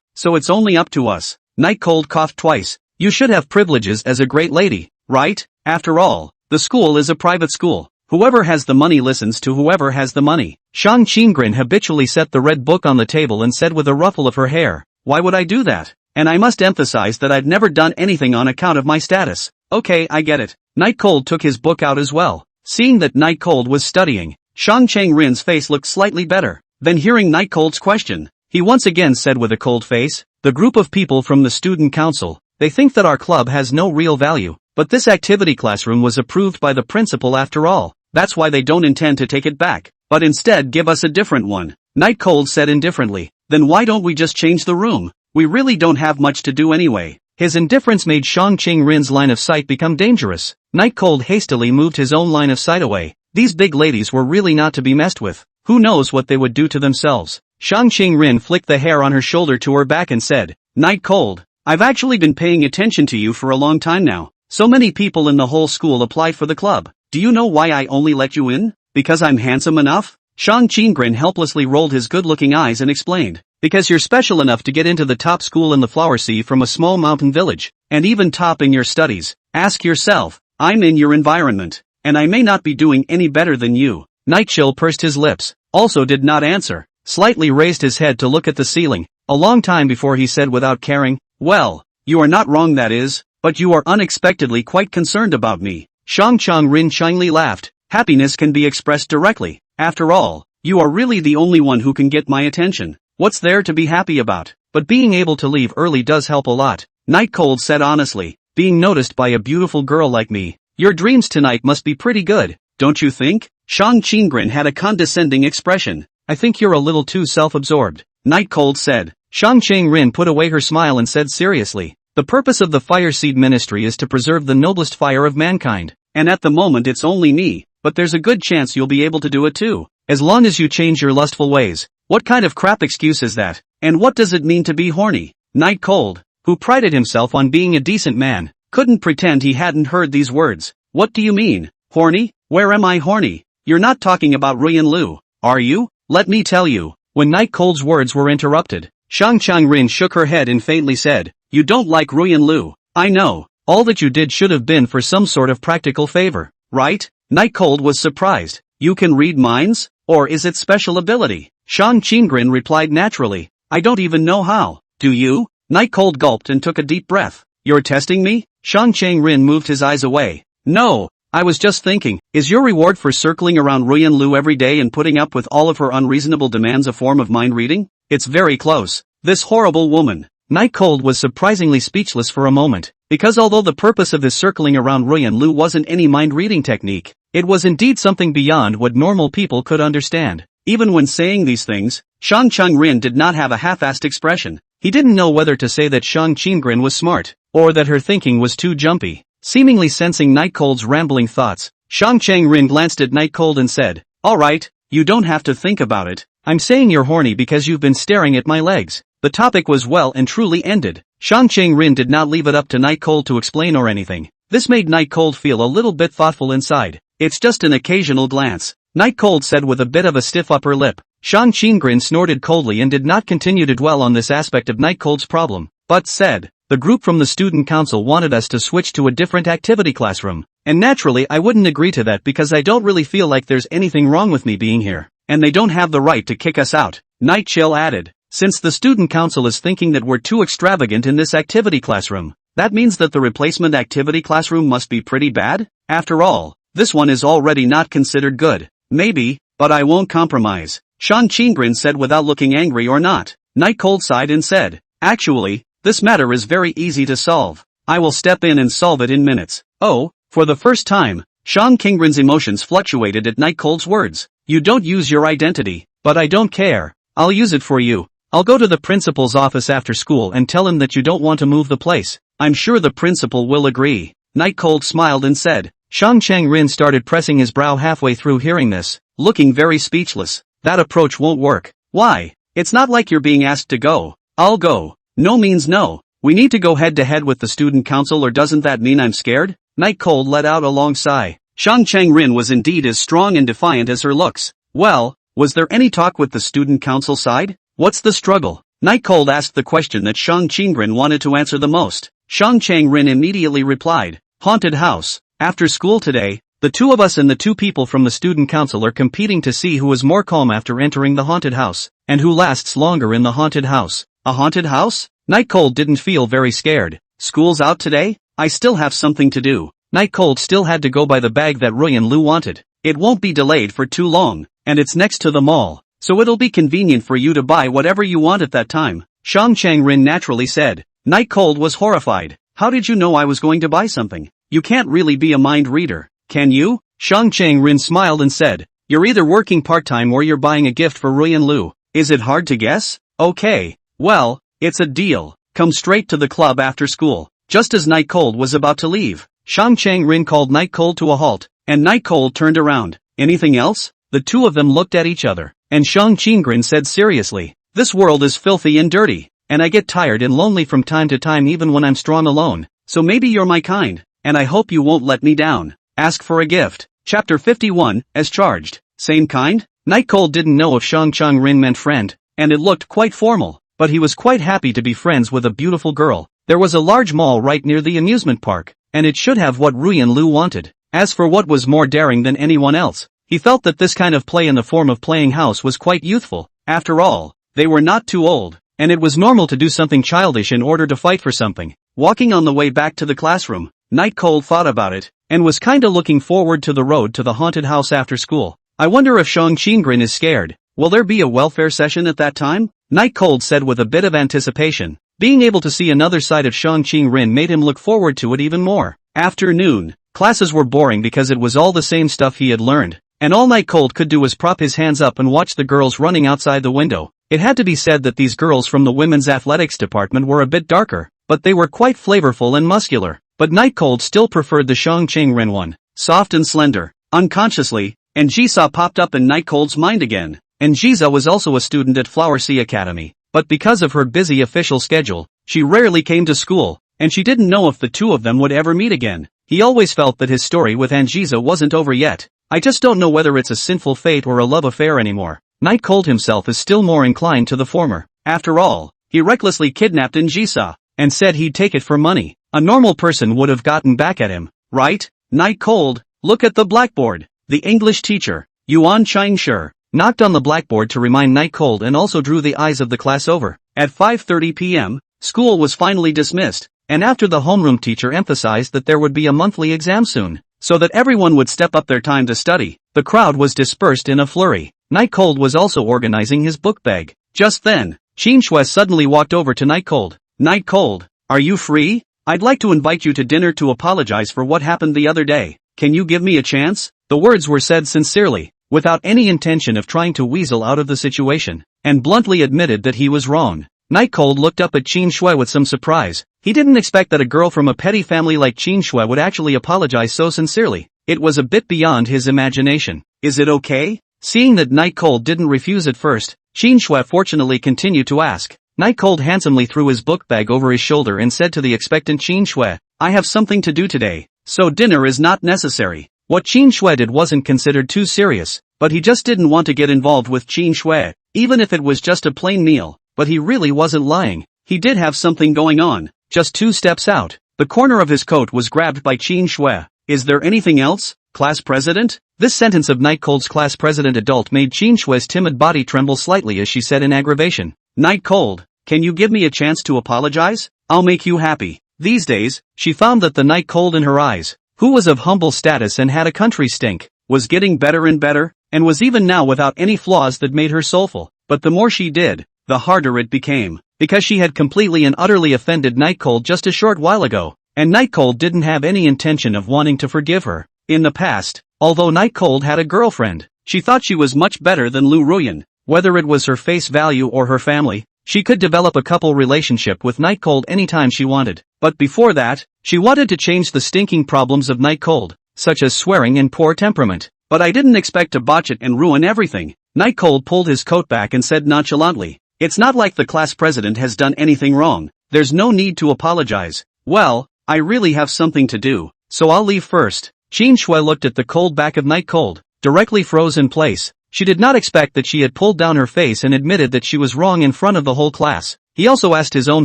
so it's only up to us. Night Cold coughed twice. You should have privileges as a great lady, right? After all, the school is a private school. Whoever has the money listens to whoever has the money. Shang Qing-rin habitually set the red book on the table and said with a ruffle of her hair, Why would I do that? And I must emphasize that I've never done anything on account of my status. Okay, I get it. Night Cold took his book out as well. Seeing that Night Cold was studying, Shang Qing-rin's face looked slightly better. Then hearing Night Cold's question, he once again said with a cold face, The group of people from the student council, they think that our club has no real value, but this activity classroom was approved by the principal after all. That's why they don't intend to take it back, but instead give us a different one. Night Cold said indifferently. Then why don't we just change the room? We really don't have much to do anyway. His indifference made Shang Qing-rin's line of sight become dangerous. Night Cold hastily moved his own line of sight away. These big ladies were really not to be messed with. Who knows what they would do to themselves? Shang Qing-rin flicked the hair on her shoulder to her back and said, Night Cold, I've actually been paying attention to you for a long time now. So many people in the whole school applied for the club. Do you know why I only let you in? Because I'm handsome enough? Shang Qing-rin helplessly rolled his good-looking eyes and explained. Because you're special enough to get into the top school in the Flower Sea from a small mountain village, and even top in your studies. Ask yourself, I'm in your environment, and I may not be doing any better than you. Night Chill pursed his lips, also did not answer, slightly raised his head to look at the ceiling, a long time before he said without caring, "Well, you are not wrong that is, but you are unexpectedly quite concerned about me." Shang Chang-rin shyly laughed. Happiness can be expressed directly. After all, you are really the only one who can get my attention. What's there to be happy about? But being able to leave early does help a lot, Night Cold said honestly. Being noticed by a beautiful girl like me. Your dreams tonight must be pretty good, don't you think? Shang Ching-grin had a condescending expression. I think you're a little too self-absorbed, Night Cold said. Shang Ching-rin put away her smile and said seriously, the purpose of the Fire Seed Ministry is to preserve the noblest fire of mankind. And at the moment it's only me, but there's a good chance you'll be able to do it too. As long as you change your lustful ways. What kind of crap excuse is that? And what does it mean to be horny? Night Cold, who prided himself on being a decent man, couldn't pretend he hadn't heard these words. What do you mean? Horny? Where am I horny? You're not talking about Ruyan Lu, are you? Let me tell you. When Night Cold's words were interrupted, Shang Chang-rin shook her head and faintly said, you don't like Ruyan Lu. I know. All that you did should have been for some sort of practical favor, right? Night Cold was surprised. You can read minds? Or is it special ability? Shang Ching-grin replied naturally. I don't even know how. Do you? Night Cold gulped and took a deep breath. You're testing me? Shang Chang-rin moved his eyes away. No. I was just thinking, is your reward for circling around Ruyan Lu every day and putting up with all of her unreasonable demands a form of mind reading? It's very close. This horrible woman. Night Cold was surprisingly speechless for a moment, because although the purpose of his circling around Ruyan Lu wasn't any mind-reading technique, it was indeed something beyond what normal people could understand. Even when saying these things, Shang Chang-rin did not have a half-assed expression. He didn't know whether to say that Shang Ching-grin was smart, or that her thinking was too jumpy. Seemingly sensing Night Cold's rambling thoughts, Shang Chang-rin glanced at Night Cold and said, alright, you don't have to think about it. I'm saying you're horny because you've been staring at my legs. The topic was well and truly ended. Shang Chang-rin did not leave it up to Night Cold to explain or anything. This made Night Cold feel a little bit thoughtful inside. It's just an occasional glance, Night Cold said with a bit of a stiff upper lip. Shang Ching-grin snorted coldly and did not continue to dwell on this aspect of Night Cold's problem, but said, the group from the student council wanted us to switch to a different activity classroom, and naturally I wouldn't agree to that because I don't really feel like there's anything wrong with me being here, and they don't have the right to kick us out, Night Chill added. Since the student council is thinking that we're too extravagant in this activity classroom, that means that the replacement activity classroom must be pretty bad? After all, this one is already not considered good. Maybe, but I won't compromise, Shang Ching-grin said without looking angry or not. Night Cold sighed and said, actually, this matter is very easy to solve. I will step in and solve it in minutes. Oh, for the first time, Shang Ching-grin's emotions fluctuated at Night Cold's words. You don't use your identity, but I don't care. I'll use it for you. I'll go to the principal's office after school and tell him that you don't want to move the place. I'm sure the principal will agree. Night Cold smiled and said. Shang Chang-rin started pressing his brow halfway through hearing this, looking very speechless. That approach won't work. Why? It's not like you're being asked to go. I'll go. No means no. We need to go head-to-head with the student council, or doesn't that mean I'm scared? Night Cold let out a long sigh. Shang Chang-rin was indeed as strong and defiant as her looks. Well, was there any talk with the student council side? What's the struggle? Night Cold asked the question that Shang Ching-grin wanted to answer the most. Shang Chang-rin immediately replied, haunted house. After school today, the two of us and the two people from the student council are competing to see who is more calm after entering the haunted house, and who lasts longer in the haunted house. A haunted house? Night Cold didn't feel very scared. School's out today? I still have something to do. Night Cold still had to go buy the bag that Ruyan Lu wanted. It won't be delayed for too long, and it's next to the mall, so it'll be convenient for you to buy whatever you want at that time, Shang Chang-rin naturally said. Night Cold was horrified. How did you know I was going to buy something? You can't really be a mind reader, can you? Shang Chang-rin smiled and said, you're either working part-time or you're buying a gift for Ruyan Lu. Is it hard to guess? Okay. Well, it's a deal. Come straight to the club after school. Just as Night Cold was about to leave, Shang Chang-rin called Night Cold to a halt, and Night Cold turned around. Anything else? The two of them looked at each other, and Shang Ching-grin said seriously, this world is filthy and dirty, and I get tired and lonely from time to time even when I'm strong alone, so maybe you're my kind. And I hope you won't let me down. Ask for a gift. Chapter 51, as charged. Same kind? Night Cold didn't know if Shang Chang-rin meant friend, and it looked quite formal, but he was quite happy to be friends with a beautiful girl. There was a large mall right near the amusement park, and it should have what Ruyan Lu wanted. As for what was more daring than anyone else, he felt that this kind of play in the form of playing house was quite youthful. After all, they were not too old. and it was normal to do something childish in order to fight for something. Walking on the way back to the classroom, Night Cold thought about it, and was kinda looking forward to the road to the haunted house after school. I wonder if Shang Qingren is scared. Will there be a welfare session at that time? Night Cold said with a bit of anticipation. Being able to see another side of Shang Qingren made him look forward to it even more. Afternoon. Classes were boring because it was all the same stuff he had learned, and all Night Cold could do was prop his hands up and watch the girls running outside the window. It had to be said that these girls from the women's athletics department were a bit darker, but they were quite flavorful and muscular. But Night Cold still preferred the Shang Qingren one, soft and slender. Unconsciously, and Jisa popped up in Night Cold's mind again. And Jisa was also a student at Flower Sea Academy, but because of her busy official schedule, she rarely came to school, and she didn't know if the two of them would ever meet again. He always felt that his story with Anjisa wasn't over yet. I just don't know whether it's a sinful fate or a love affair anymore. Night Cold himself is still more inclined to the former. After all, he recklessly kidnapped Anjisa, and said he'd take it for money. A normal person would have gotten back at him, right? Night Cold, look at the blackboard. The English teacher, Yuan Changshi, knocked on the blackboard to remind Night Cold and also drew the eyes of the class over. At 5:30 p.m., school was finally dismissed, and after the homeroom teacher emphasized that there would be a monthly exam soon, so that everyone would step up their time to study, the crowd was dispersed in a flurry. Night Cold was also organizing his book bag. Just then, Qin Shui suddenly walked over to Night Cold. Night Cold, are you free? I'd like to invite you to dinner to apologize for what happened the other day. Can you give me a chance? The words were said sincerely, without any intention of trying to weasel out of the situation, and bluntly admitted that he was wrong. Night Cold looked up at Qin Shui with some surprise. He didn't expect that a girl from a petty family like Qin Shui would actually apologize so sincerely. It was a bit beyond his imagination. Is it okay? Seeing that Night Cold didn't refuse at first, Qin Shui fortunately continued to ask. Night Cold handsomely threw his book bag over his shoulder and said to the expectant Qin Shui, I have something to do today, so dinner is not necessary. What Qin Shui did wasn't considered too serious, but he just didn't want to get involved with Qin Shui, even if it was just a plain meal. But he really wasn't lying. He did have something going on. Just 2 steps out, the corner of his coat was grabbed by Qin Shui. Is there anything else, class president? This sentence of Night Cold's class president adult made Qin Shui's timid body tremble slightly as she said in aggravation. Night Cold, can you give me a chance to apologize? I'll make you happy. These days, she found that the Night Cold in her eyes, who was of humble status and had a country stink, was getting better and better, and was even now without any flaws that made her soulful. But the more she did, the harder it became, because she had completely and utterly offended Night Cold just a short while ago, and Night Cold didn't have any intention of wanting to forgive her. In the past, although Night Cold had a girlfriend, she thought she was much better than Lu Ruyan. Whether it was her face value or her family, she could develop a couple relationship with Night Cold anytime she wanted. But before that, she wanted to change the stinking problems of Night Cold, such as swearing and poor temperament. But I didn't expect to botch it and ruin everything. Night Cold pulled his coat back and said nonchalantly, it's not like the class president has done anything wrong. There's no need to apologize. Well, I really have something to do, so I'll leave first. Qin Shui looked at the cold back of Night Cold, directly froze in place. She did not expect that she had pulled down her face and admitted that she was wrong in front of the whole class. He also asked his own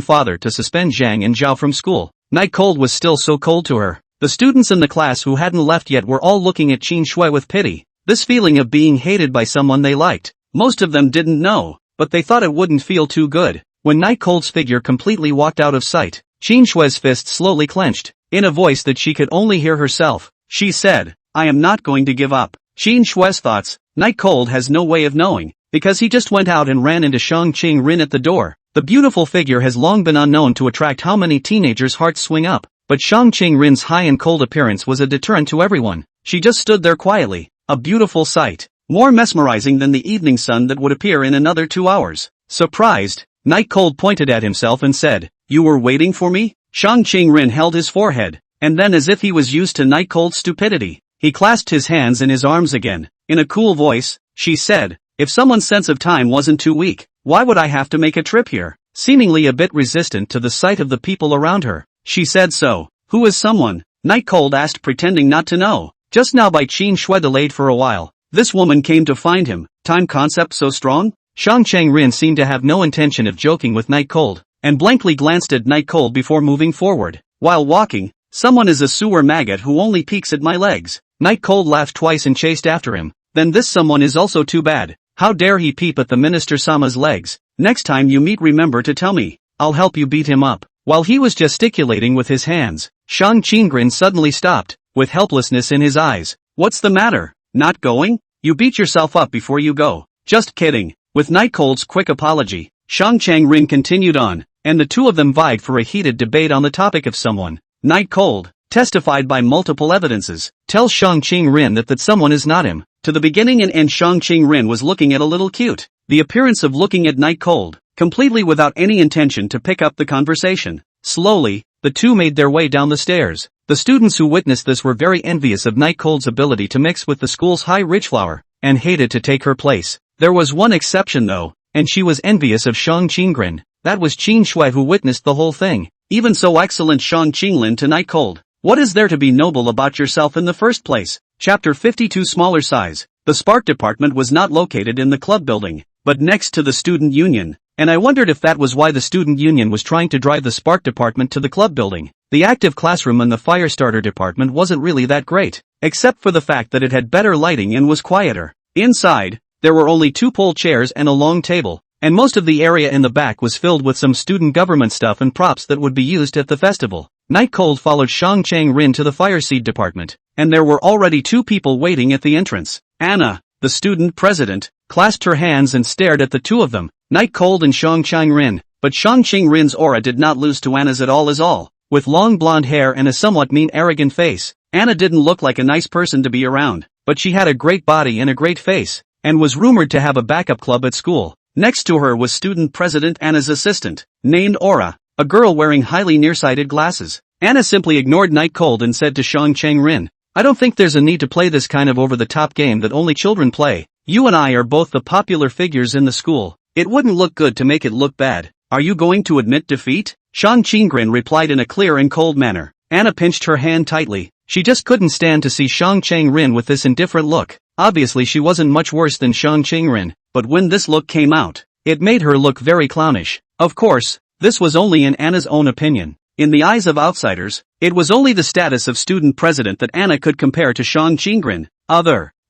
father to suspend Zhang and Zhao from school. Night Cold was still so cold to her. The students in the class who hadn't left yet were all looking at Qin Shui with pity. This feeling of being hated by someone they liked. Most of them didn't know, but they thought it wouldn't feel too good. When Night Cold's figure completely walked out of sight, Qin Shui's fist slowly clenched. In a voice that she could only hear herself, she said, I am not going to give up. Qin Shui's thoughts, Night Cold has no way of knowing, because he just went out and ran into Shang Qingren at the door. The beautiful figure has long been unknown to attract how many teenagers' hearts swing up, but Shang Qingren's high and cold appearance was a deterrent to everyone. She just stood there quietly, a beautiful sight, more mesmerizing than the evening sun that would appear in another 2 hours. Surprised, Night Cold pointed at himself and said, you were waiting for me? Shang Qingren held his forehead, and then as if he was used to Night Cold's stupidity, he clasped his hands in his arms again. In a cool voice, she said, if someone's sense of time wasn't too weak, why would I have to make a trip here? Seemingly a bit resistant to the sight of the people around her, she said so. Who is someone? Night Cold asked, pretending not to know. Just now by Qin Shui delayed for a while. This woman came to find him. Time concept so strong? Shang Qingren seemed to have no intention of joking with Night Cold, and blankly glanced at Night Cold before moving forward. While walking, someone is a sewer maggot who only peeks at my legs. Night Cold laughed twice and chased after him. Then this someone is also too bad. How dare he peep at the Minister Sama's legs? Next time you meet, remember to tell me. I'll help you beat him up. While he was gesticulating with his hands, Shang Qinggren suddenly stopped, with helplessness in his eyes. What's the matter? Not going? You beat yourself up before you go. Just kidding. With Nightcold's quick apology, Shang Qinggren continued on, and the two of them vied for a heated debate on the topic of someone. Nightcold, testified by multiple evidences, tells Shang Qinggren that someone is not him. To the beginning and end, Shang Qinggren was looking at a little cute. The appearance of looking at Nightcold, completely without any intention to pick up the conversation. Slowly, the two made their way down the stairs. The students who witnessed this were very envious of Nightcold's ability to mix with the school's high rich flower, and hated to take her place. There was one exception though, and she was envious of Shang Qinggren. That was Qin Shui, who witnessed the whole thing. Even so, excellent Shang Qinglin to Nightcold. What is there to be noble about yourself in the first place? Chapter 52. Smaller size. The Spark department was not located in the club building, but next to the student union, and I wondered if that was why the student union was trying to drive the Spark department to the club building. The active classroom and the fire starter department wasn't really that great, except for the fact that it had better lighting and was quieter. Inside, there were only 2 pole chairs and a long table, and most of the area in the back was filled with some student government stuff and props that would be used at the festival. Nightcold followed Shang Qinggren to the fire seed department, and there were already 2 people waiting at the entrance. Anna, the student president, clasped her hands and stared at the two of them, Nightcold and Shang Qinggren, but Shang Qinggren's aura did not lose to Anna's at all. With long blonde hair and a somewhat mean, arrogant face, Anna didn't look like a nice person to be around, but she had a great body and a great face, and was rumored to have a backup club at school. Next to her was student president Anna's assistant, named Aura, a girl wearing highly nearsighted glasses. Anna simply ignored Nightcold and said to Shang Qinggren, I don't think there's a need to play this kind of over-the-top game that only children play. You and I are both the popular figures in the school. It wouldn't look good to make it look bad. Are you going to admit defeat? Shang Qinggren replied in a clear and cold manner. Anna pinched her hand tightly. She just couldn't stand to see Shang Qinggren with this indifferent look. Obviously she wasn't much worse than Shang Qinggren, but when this look came out, it made her look very clownish. Of course, this was only in Anna's own opinion. In the eyes of outsiders, it was only the status of student president that Anna could compare to Shang Qinggren.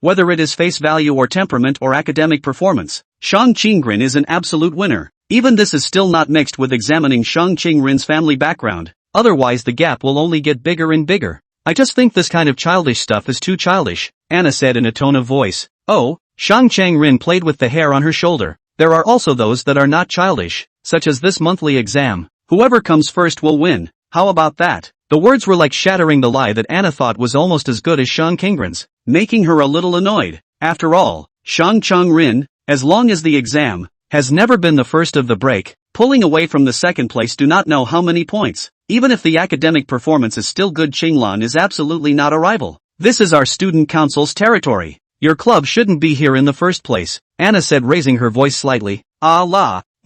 Whether it is face value or temperament or academic performance, Shang Qinggren is an absolute winner. Even this is still not mixed with examining Shang Qinggren's family background, otherwise the gap will only get bigger and bigger. I just think this kind of childish stuff is too childish, Anna said in a tone of voice. Oh, Shang Qinggren played with the hair on her shoulder. There are also those that are not childish, such as this monthly exam. Whoever comes first will win. How about that? The words were like shattering the lie that Anna thought was almost as good as Shang Qinggren's, making her a little annoyed. After all, Shang Qinggren, as long as the exam, has never been the first of the break, pulling away from the second place do not know how many points. Even if the academic performance is still good, Qinglan is absolutely not a rival. This is our student council's territory. Your club shouldn't be here in the first place, Anna said, raising her voice slightly.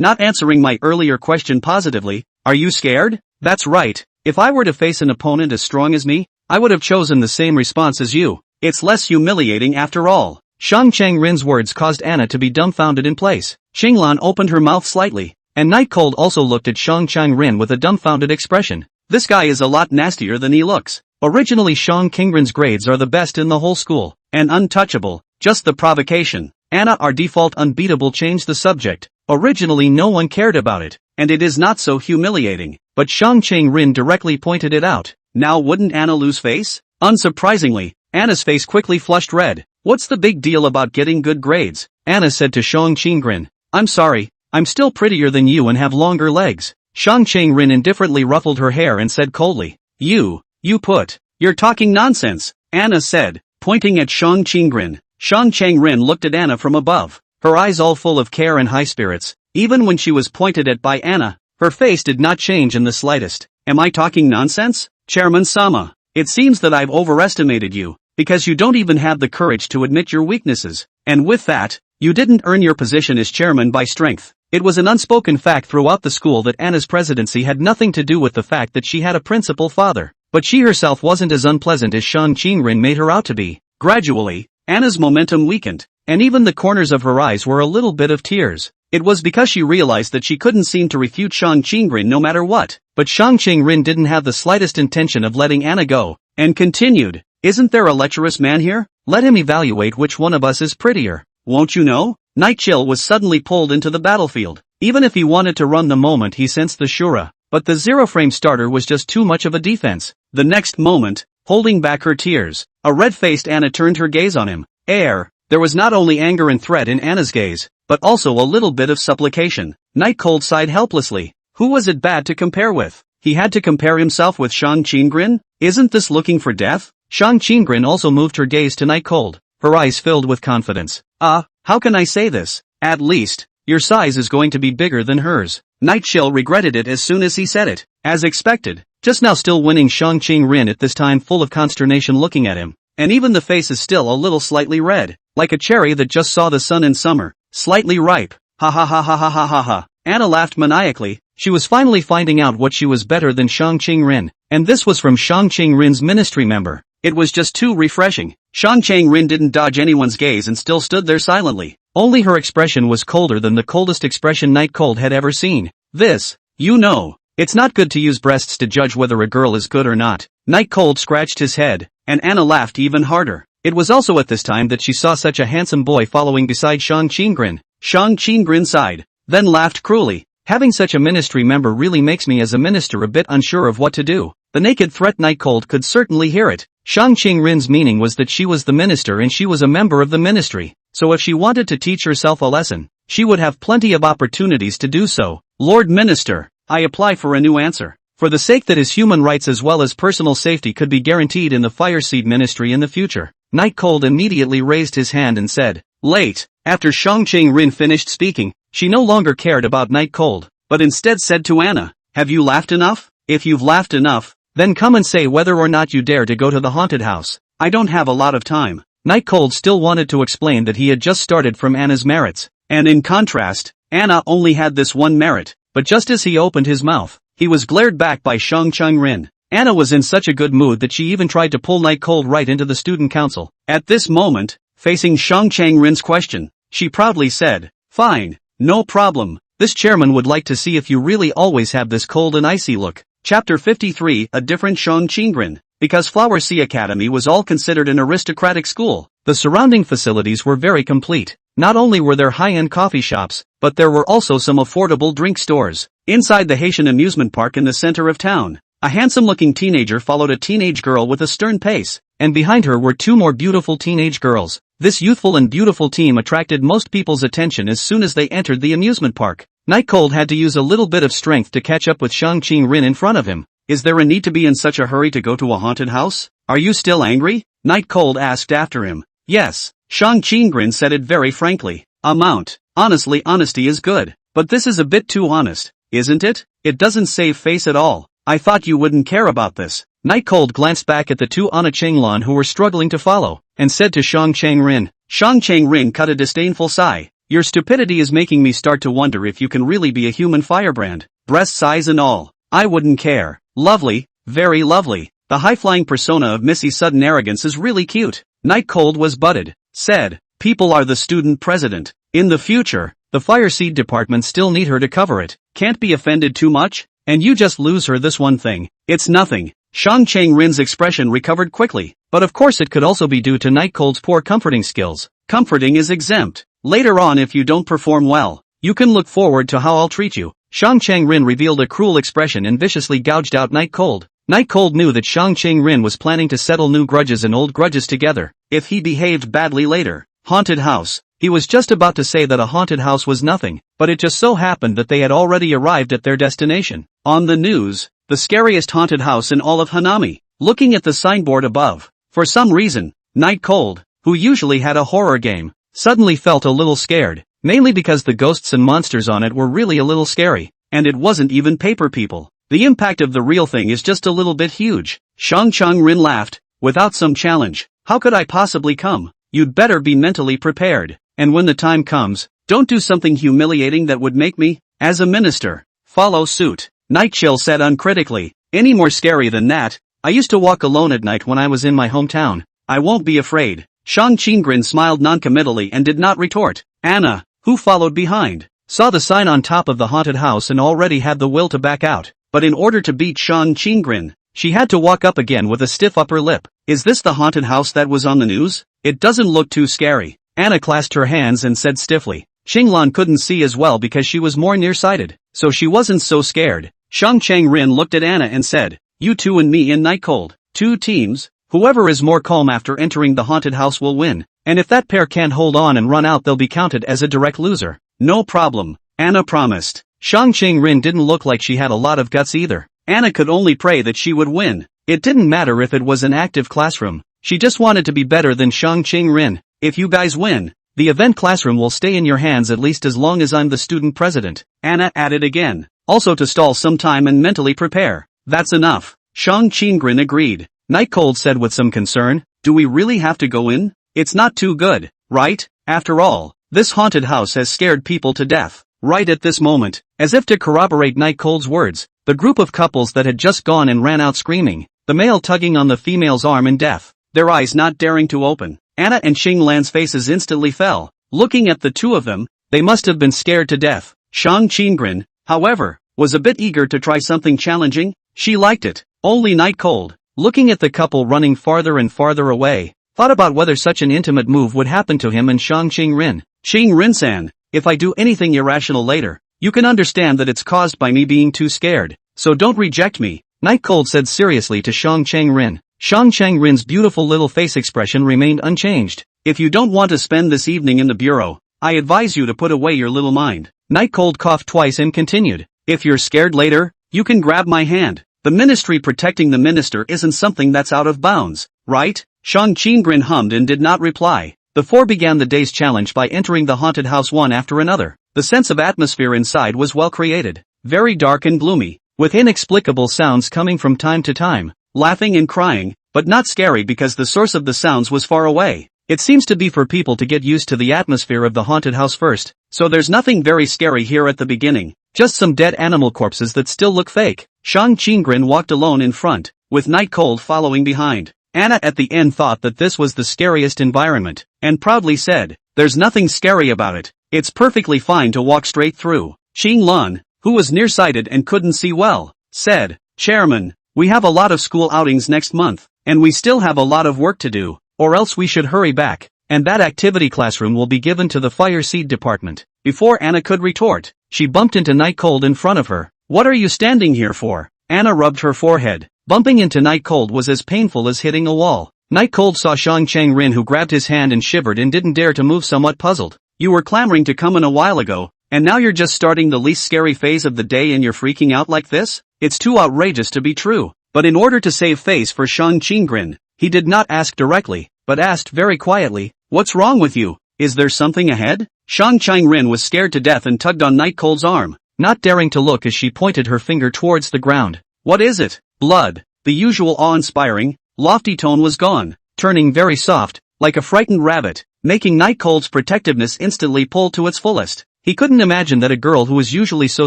Not answering my earlier question positively. Are you scared? That's right. If I were to face an opponent as strong as me, I would have chosen the same response as you. It's less humiliating after all. Shang Qinggren's words caused Anna to be dumbfounded in place. Qinglan opened her mouth slightly, and Nightcold also looked at Shang Qinggren with a dumbfounded expression. This guy is a lot nastier than he looks. Originally Shang Qinggren's grades are the best in the whole school, and untouchable. Just the provocation. Anna, our default unbeatable, changed the subject. Originally no one cared about it, and it is not so humiliating, but Shang Qinggren directly pointed it out. Now wouldn't Anna lose face? Unsurprisingly, Anna's face quickly flushed red. What's the big deal about getting good grades? Anna said to Shang Qinggren. I'm sorry, I'm still prettier than you and have longer legs. Shang Qinggren indifferently ruffled her hair and said coldly. You're talking nonsense, Anna said, pointing at Shang Qinggren. Shang Qinggren looked at Anna from above, her eyes all full of care and high spirits. Even when she was pointed at by Anna, her face did not change in the slightest. Am I talking nonsense? Chairman Sama, it seems that I've overestimated you, because you don't even have the courage to admit your weaknesses. And with that, you didn't earn your position as chairman by strength. It was an unspoken fact throughout the school that Anna's presidency had nothing to do with the fact that she had a principal father. But she herself wasn't as unpleasant as Shang Qinggren made her out to be. Gradually, Anna's momentum weakened, and even the corners of her eyes were a little bit of tears. It was because she realized that she couldn't seem to refute Shang Qinggren no matter what. But Shang Qinggren didn't have the slightest intention of letting Anna go, and continued, Isn't there a lecherous man here? Let him evaluate which one of us is prettier. Won't you know? Night Chill was suddenly pulled into the battlefield. even if he wanted to run the moment he sensed the Shura. But the zero-frame starter was just too much of a defense. The next moment, holding back her tears, a red-faced Anna turned her gaze on him. There was not only anger and threat in Anna's gaze, but also a little bit of supplication. Night Cold sighed helplessly. Who was it bad to compare with? He had to compare himself with Shang Qinggren? Isn't this looking for death? Shang Qinggren also moved her gaze to Night Cold, her eyes filled with confidence. How can I say this? At least, your size is going to be bigger than hers. Night Chill regretted it as soon as he said it. As expected, just now still winning Shang Qinggren at this time full of consternation looking at him. And even the face is still a little slightly red, like a cherry that just saw the sun in summer. Slightly ripe. Ha ha ha ha ha ha ha ha. Anna laughed maniacally. She was finally finding out what she was better than Shang Qinggren, and this was from Shang Qinggren's ministry member. It was just too refreshing. Shang Qinggren didn't dodge anyone's gaze and still stood there silently. Only her expression was colder than the coldest expression Night Cold had ever seen. It's not good to use breasts to judge whether a girl is good or not. Night Cold scratched his head, and Anna laughed even harder. It was also at this time that she saw such a handsome boy following beside Shang Qinggren. Shang Qinggren sighed, then laughed cruelly. Having such a ministry member really makes me as a minister a bit unsure of what to do. The naked threat Night Cold could certainly hear it. Shang Qinggren's meaning was that she was the minister and she was a member of the ministry. So if she wanted to teach herself a lesson, she would have plenty of opportunities to do so. Lord Minister, I apply for a new answer. For the sake that his human rights as well as personal safety could be guaranteed in the Fireseed Ministry in the future. Night Cold immediately raised his hand and said, late. After Shang Qinggren finished speaking, she no longer cared about Night Cold, but instead said to Anna, have you laughed enough? If you've laughed enough, then come and say whether or not you dare to go to the haunted house. I don't have a lot of time. Night Cold still wanted to explain that he had just started from Anna's merits, and in contrast, Anna only had this one merit, but just as he opened his mouth, he was glared back by Shang Qinggren. Anna was in such a good mood that she even tried to pull Night Cold right into the student council. At this moment, facing Shang Qinggren's question, she proudly said, fine, no problem. This chairman would like to see if you really always have this cold and icy look. Chapter 53, A Different Shang Qinggren. Because Flower Sea Academy was all considered an aristocratic school, the surrounding facilities were very complete. Not only were there high-end coffee shops, but there were also some affordable drink stores. Inside the Haitian amusement park in the center of town, a handsome-looking teenager followed a teenage girl with a stern pace, and behind her were two more beautiful teenage girls. This youthful and beautiful team attracted most people's attention as soon as they entered the amusement park. Night Cold had to use a little bit of strength to catch up with Shang Qinggren in front of him. Is there a need to be in such a hurry to go to a haunted house? Are you still angry? Night Cold asked after him. Yes, Shang Qinggren said it very frankly. Honestly, honesty is good, but this is a bit too honest, isn't it? It doesn't save face at all. I thought you wouldn't care about this. Night Cold glanced back at the two Anna Chenglan who were struggling to follow, and said to Shang Qinggren. Shang Qinggren cut a disdainful sigh. Your stupidity is making me start to wonder if you can really be a human firebrand. Breast size and all. I wouldn't care. Lovely, very lovely. The high-flying persona of Missy's sudden arrogance is really cute. Night Cold was butted. Said, people are the student president. In the future, the Fireseed department still need her to cover it. Can't be offended too much? And you just lose her this one thing. It's nothing. Shang Qinggren's expression recovered quickly, but of course it could also be due to Night Cold's poor comforting skills. Comforting is exempt. Later on if you don't perform well, you can look forward to how I'll treat you. Shang Qinggren revealed a cruel expression and viciously gouged out Night Cold. Night Cold knew that Shang Qinggren was planning to settle new grudges and old grudges together, if he behaved badly later. Haunted house. He was just about to say that a haunted house was nothing, but it just so happened that they had already arrived at their destination. On the news, the scariest haunted house in all of Hanami. Looking at the signboard above, for some reason, Night Cold, who usually had a horror game, suddenly felt a little scared, mainly because the ghosts and monsters on it were really a little scary, and it wasn't even paper people. The impact of the real thing is just a little bit huge. Shang Qinggren laughed, without some challenge. How could I possibly come? You'd better be mentally prepared, and when the time comes, don't do something humiliating that would make me, as a minister, follow suit. Night Chill said uncritically. Any more scary than that? I used to walk alone at night when I was in my hometown. I won't be afraid. Shang Qinggren smiled noncommittally and did not retort. Anna, who followed behind, saw the sign on top of the haunted house and already had the will to back out. But in order to beat Shang Qinggren, she had to walk up again with a stiff upper lip. Is this the haunted house that was on the news? It doesn't look too scary. Anna clasped her hands and said stiffly. Qinglan couldn't see as well because she was more nearsighted, so she wasn't so scared. Shang Chang-rin looked at Anna and said, "You two and me in Night Cold. 2 teams. Whoever is more calm after entering the haunted house will win. And if that pair can't hold on and run out, they'll be counted as a direct loser." "No problem," Anna promised. Shang Chang-rin didn't look like she had a lot of guts either. Anna could only pray that she would win. It didn't matter if it was an active classroom. She just wanted to be better than Shang Chang-rin. "If you guys win, the event classroom will stay in your hands at least as long as I'm the student president," Anna added again. "Also to stall some time and mentally prepare." "That's enough," Shang Chang-rin agreed. Night Cold said with some concern, "Do we really have to go in? It's not too good, right? After all, this haunted house has scared people to death." Right at this moment, as if to corroborate Night Cold's words, the group of couples that had just gone and ran out screaming, the male tugging on the female's arm in death, their eyes not daring to open. Anna and Qinglan's faces instantly fell. Looking at the two of them, they must have been scared to death. Shang Chang-rin, however, was a bit eager to try something challenging. She liked it. Only Night Cold, looking at the couple running farther and farther away, thought about whether such an intimate move would happen to him and Shang Chang-rin. "Chang-rin-san, if I do anything irrational later, you can understand that it's caused by me being too scared, so don't reject me," Night Cold said seriously to Shang Chang-rin. Shang Chang-rin's beautiful little face expression remained unchanged. "If you don't want to spend this evening in the bureau, I advise you to put away your little mind." Night Cold coughed twice and continued, "If you're scared later, you can grab my hand. The ministry protecting the minister isn't something that's out of bounds, right?" Shang Chang-rin hummed and did not reply. The four began the day's challenge by entering the haunted house one after another. The sense of atmosphere inside was well created, very dark and gloomy, with inexplicable sounds coming from time to time, laughing and crying, but not scary because the source of the sounds was far away. It seems to be for people to get used to the atmosphere of the haunted house first, so there's nothing very scary here at the beginning, just some dead animal corpses that still look fake. Shang Chang-rin walked alone in front, with Night Cold following behind. Anna at the end thought that this was the scariest environment, and proudly said, "There's nothing scary about it. It's perfectly fine to walk straight through." Qinglan, who was nearsighted and couldn't see well, said, "Chairman, we have a lot of school outings next month, and we still have a lot of work to do, or else we should hurry back, and that activity classroom will be given to the fire seed department." Before Anna could retort, she bumped into Night Cold in front of her. "What are you standing here for?" Anna rubbed her forehead. Bumping into Night Cold was as painful as hitting a wall. Night Cold saw Shang Chang-rin, who grabbed his hand and shivered and didn't dare to move, somewhat puzzled. "You were clamoring to come in a while ago, and now you're just starting the least scary phase of the day and you're freaking out like this? It's too outrageous to be true." But in order to save face for Shang Chang-rin, he did not ask directly, but asked very quietly, "What's wrong with you? Is there something ahead?" Shang Chang-rin was scared to death and tugged on Night Cold's arm, not daring to look as she pointed her finger towards the ground. "What is it?" "Blood." The usual awe-inspiring, lofty tone was gone, turning very soft, like a frightened rabbit, making Night Cold's protectiveness instantly pull to its fullest. He couldn't imagine that a girl who was usually so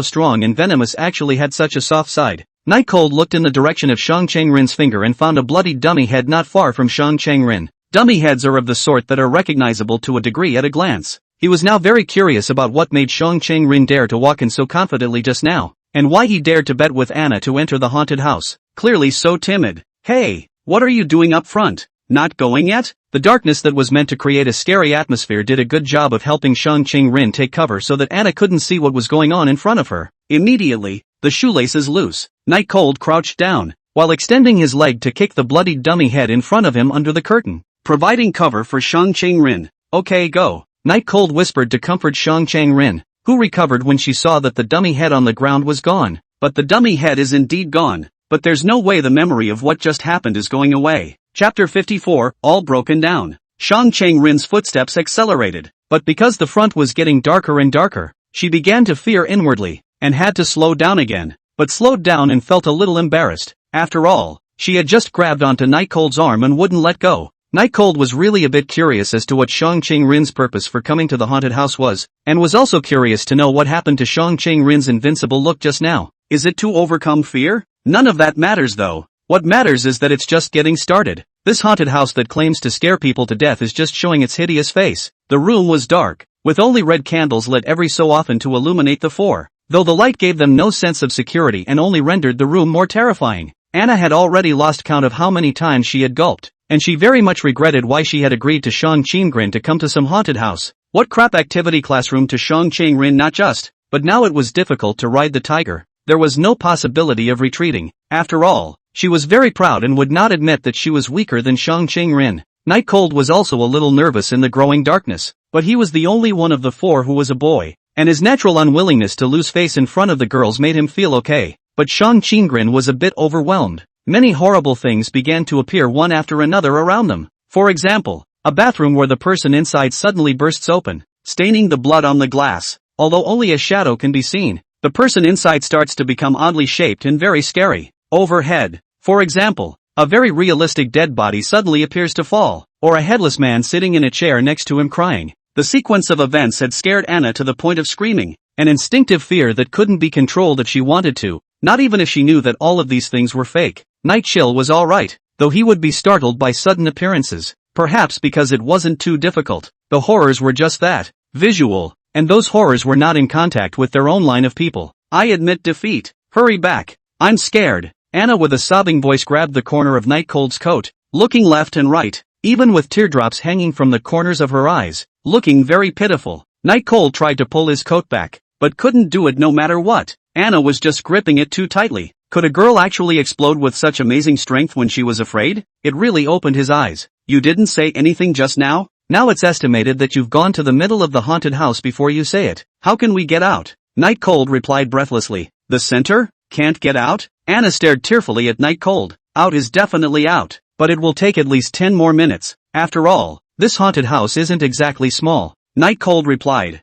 strong and venomous actually had such a soft side. Night Cold looked in the direction of Shang Chang-rin's finger and found a bloody dummy head not far from Shang Chang-rin. Dummy heads are of the sort that are recognizable to a degree at a glance. He was now very curious about what made Shang Chang-rin dare to walk in so confidently just now, and why he dared to bet with Anna to enter the haunted house. Clearly so timid. "Hey, what are you doing up front? Not going yet?" The darkness that was meant to create a scary atmosphere did a good job of helping Shang Chang-rin take cover so that Anna couldn't see what was going on in front of her. Immediately, the shoelaces loose. Night Cold crouched down, while extending his leg to kick the bloody dummy head in front of him under the curtain, providing cover for Shang Chang-rin. "Okay, go," Night Cold whispered to comfort Shang Chang-rin, who recovered when she saw that the dummy head on the ground was gone. But the dummy head is indeed gone, but there's no way the memory of what just happened is going away. Chapter 54, All Broken Down. Shang Chang-rin's footsteps accelerated, but because the front was getting darker and darker, she began to fear inwardly, and had to slow down again, but slowed down and felt a little embarrassed. After all, she had just grabbed onto Night Cold's arm and wouldn't let go. Night Cold was really a bit curious as to what Shang Chang-rin's purpose for coming to the haunted house was, and was also curious to know what happened to Shang Chang-rin's invincible look just now. Is it to overcome fear? None of that matters though. What matters is that it's just getting started. This haunted house that claims to scare people to death is just showing its hideous face. The room was dark, with only red candles lit every so often to illuminate the four, though the light gave them no sense of security and only rendered the room more terrifying. Anna had already lost count of how many times she had gulped, and she very much regretted why she had agreed to Shang Chang-rin to come to some haunted house. What crap activity classroom to Shang Chang-rin not just, but now it was difficult to ride the tiger. There was no possibility of retreating. After all, she was very proud and would not admit that she was weaker than Shang Chang-rin. Night Cold was also a little nervous in the growing darkness, but he was the only one of the four who was a boy, and his natural unwillingness to lose face in front of the girls made him feel okay. But Shang Chang-rin was a bit overwhelmed. Many horrible things began to appear one after another around them. For example, a bathroom where the person inside suddenly bursts open, staining the blood on the glass. Although only a shadow can be seen, the person inside starts to become oddly shaped and very scary. Overhead, for example, a very realistic dead body suddenly appears to fall, or a headless man sitting in a chair next to him crying. The sequence of events had scared Anna to the point of screaming, an instinctive fear that couldn't be controlled if she wanted to, not even if she knew that all of these things were fake. Night Chill was alright, though he would be startled by sudden appearances, perhaps because it wasn't too difficult. The horrors were just that, visual, and those horrors were not in contact with their own line of people. I admit defeat. Hurry back. I'm scared. Anna with a sobbing voice grabbed the corner of Night Cold's coat, looking left and right, even with teardrops hanging from the corners of her eyes, looking very pitiful. Night Cold tried to pull his coat back, but couldn't do it no matter what. Anna was just gripping it too tightly. Could a girl actually explode with such amazing strength when she was afraid? It really opened his eyes. You didn't say anything just now? Now it's estimated that you've gone to the middle of the haunted house before you say it. How can we get out? Night Cold replied breathlessly. The center? Can't get out? Anna stared tearfully at Night Cold. Out is definitely out, but it will take at least 10 more minutes. After all, this haunted house isn't exactly small. Night Cold replied.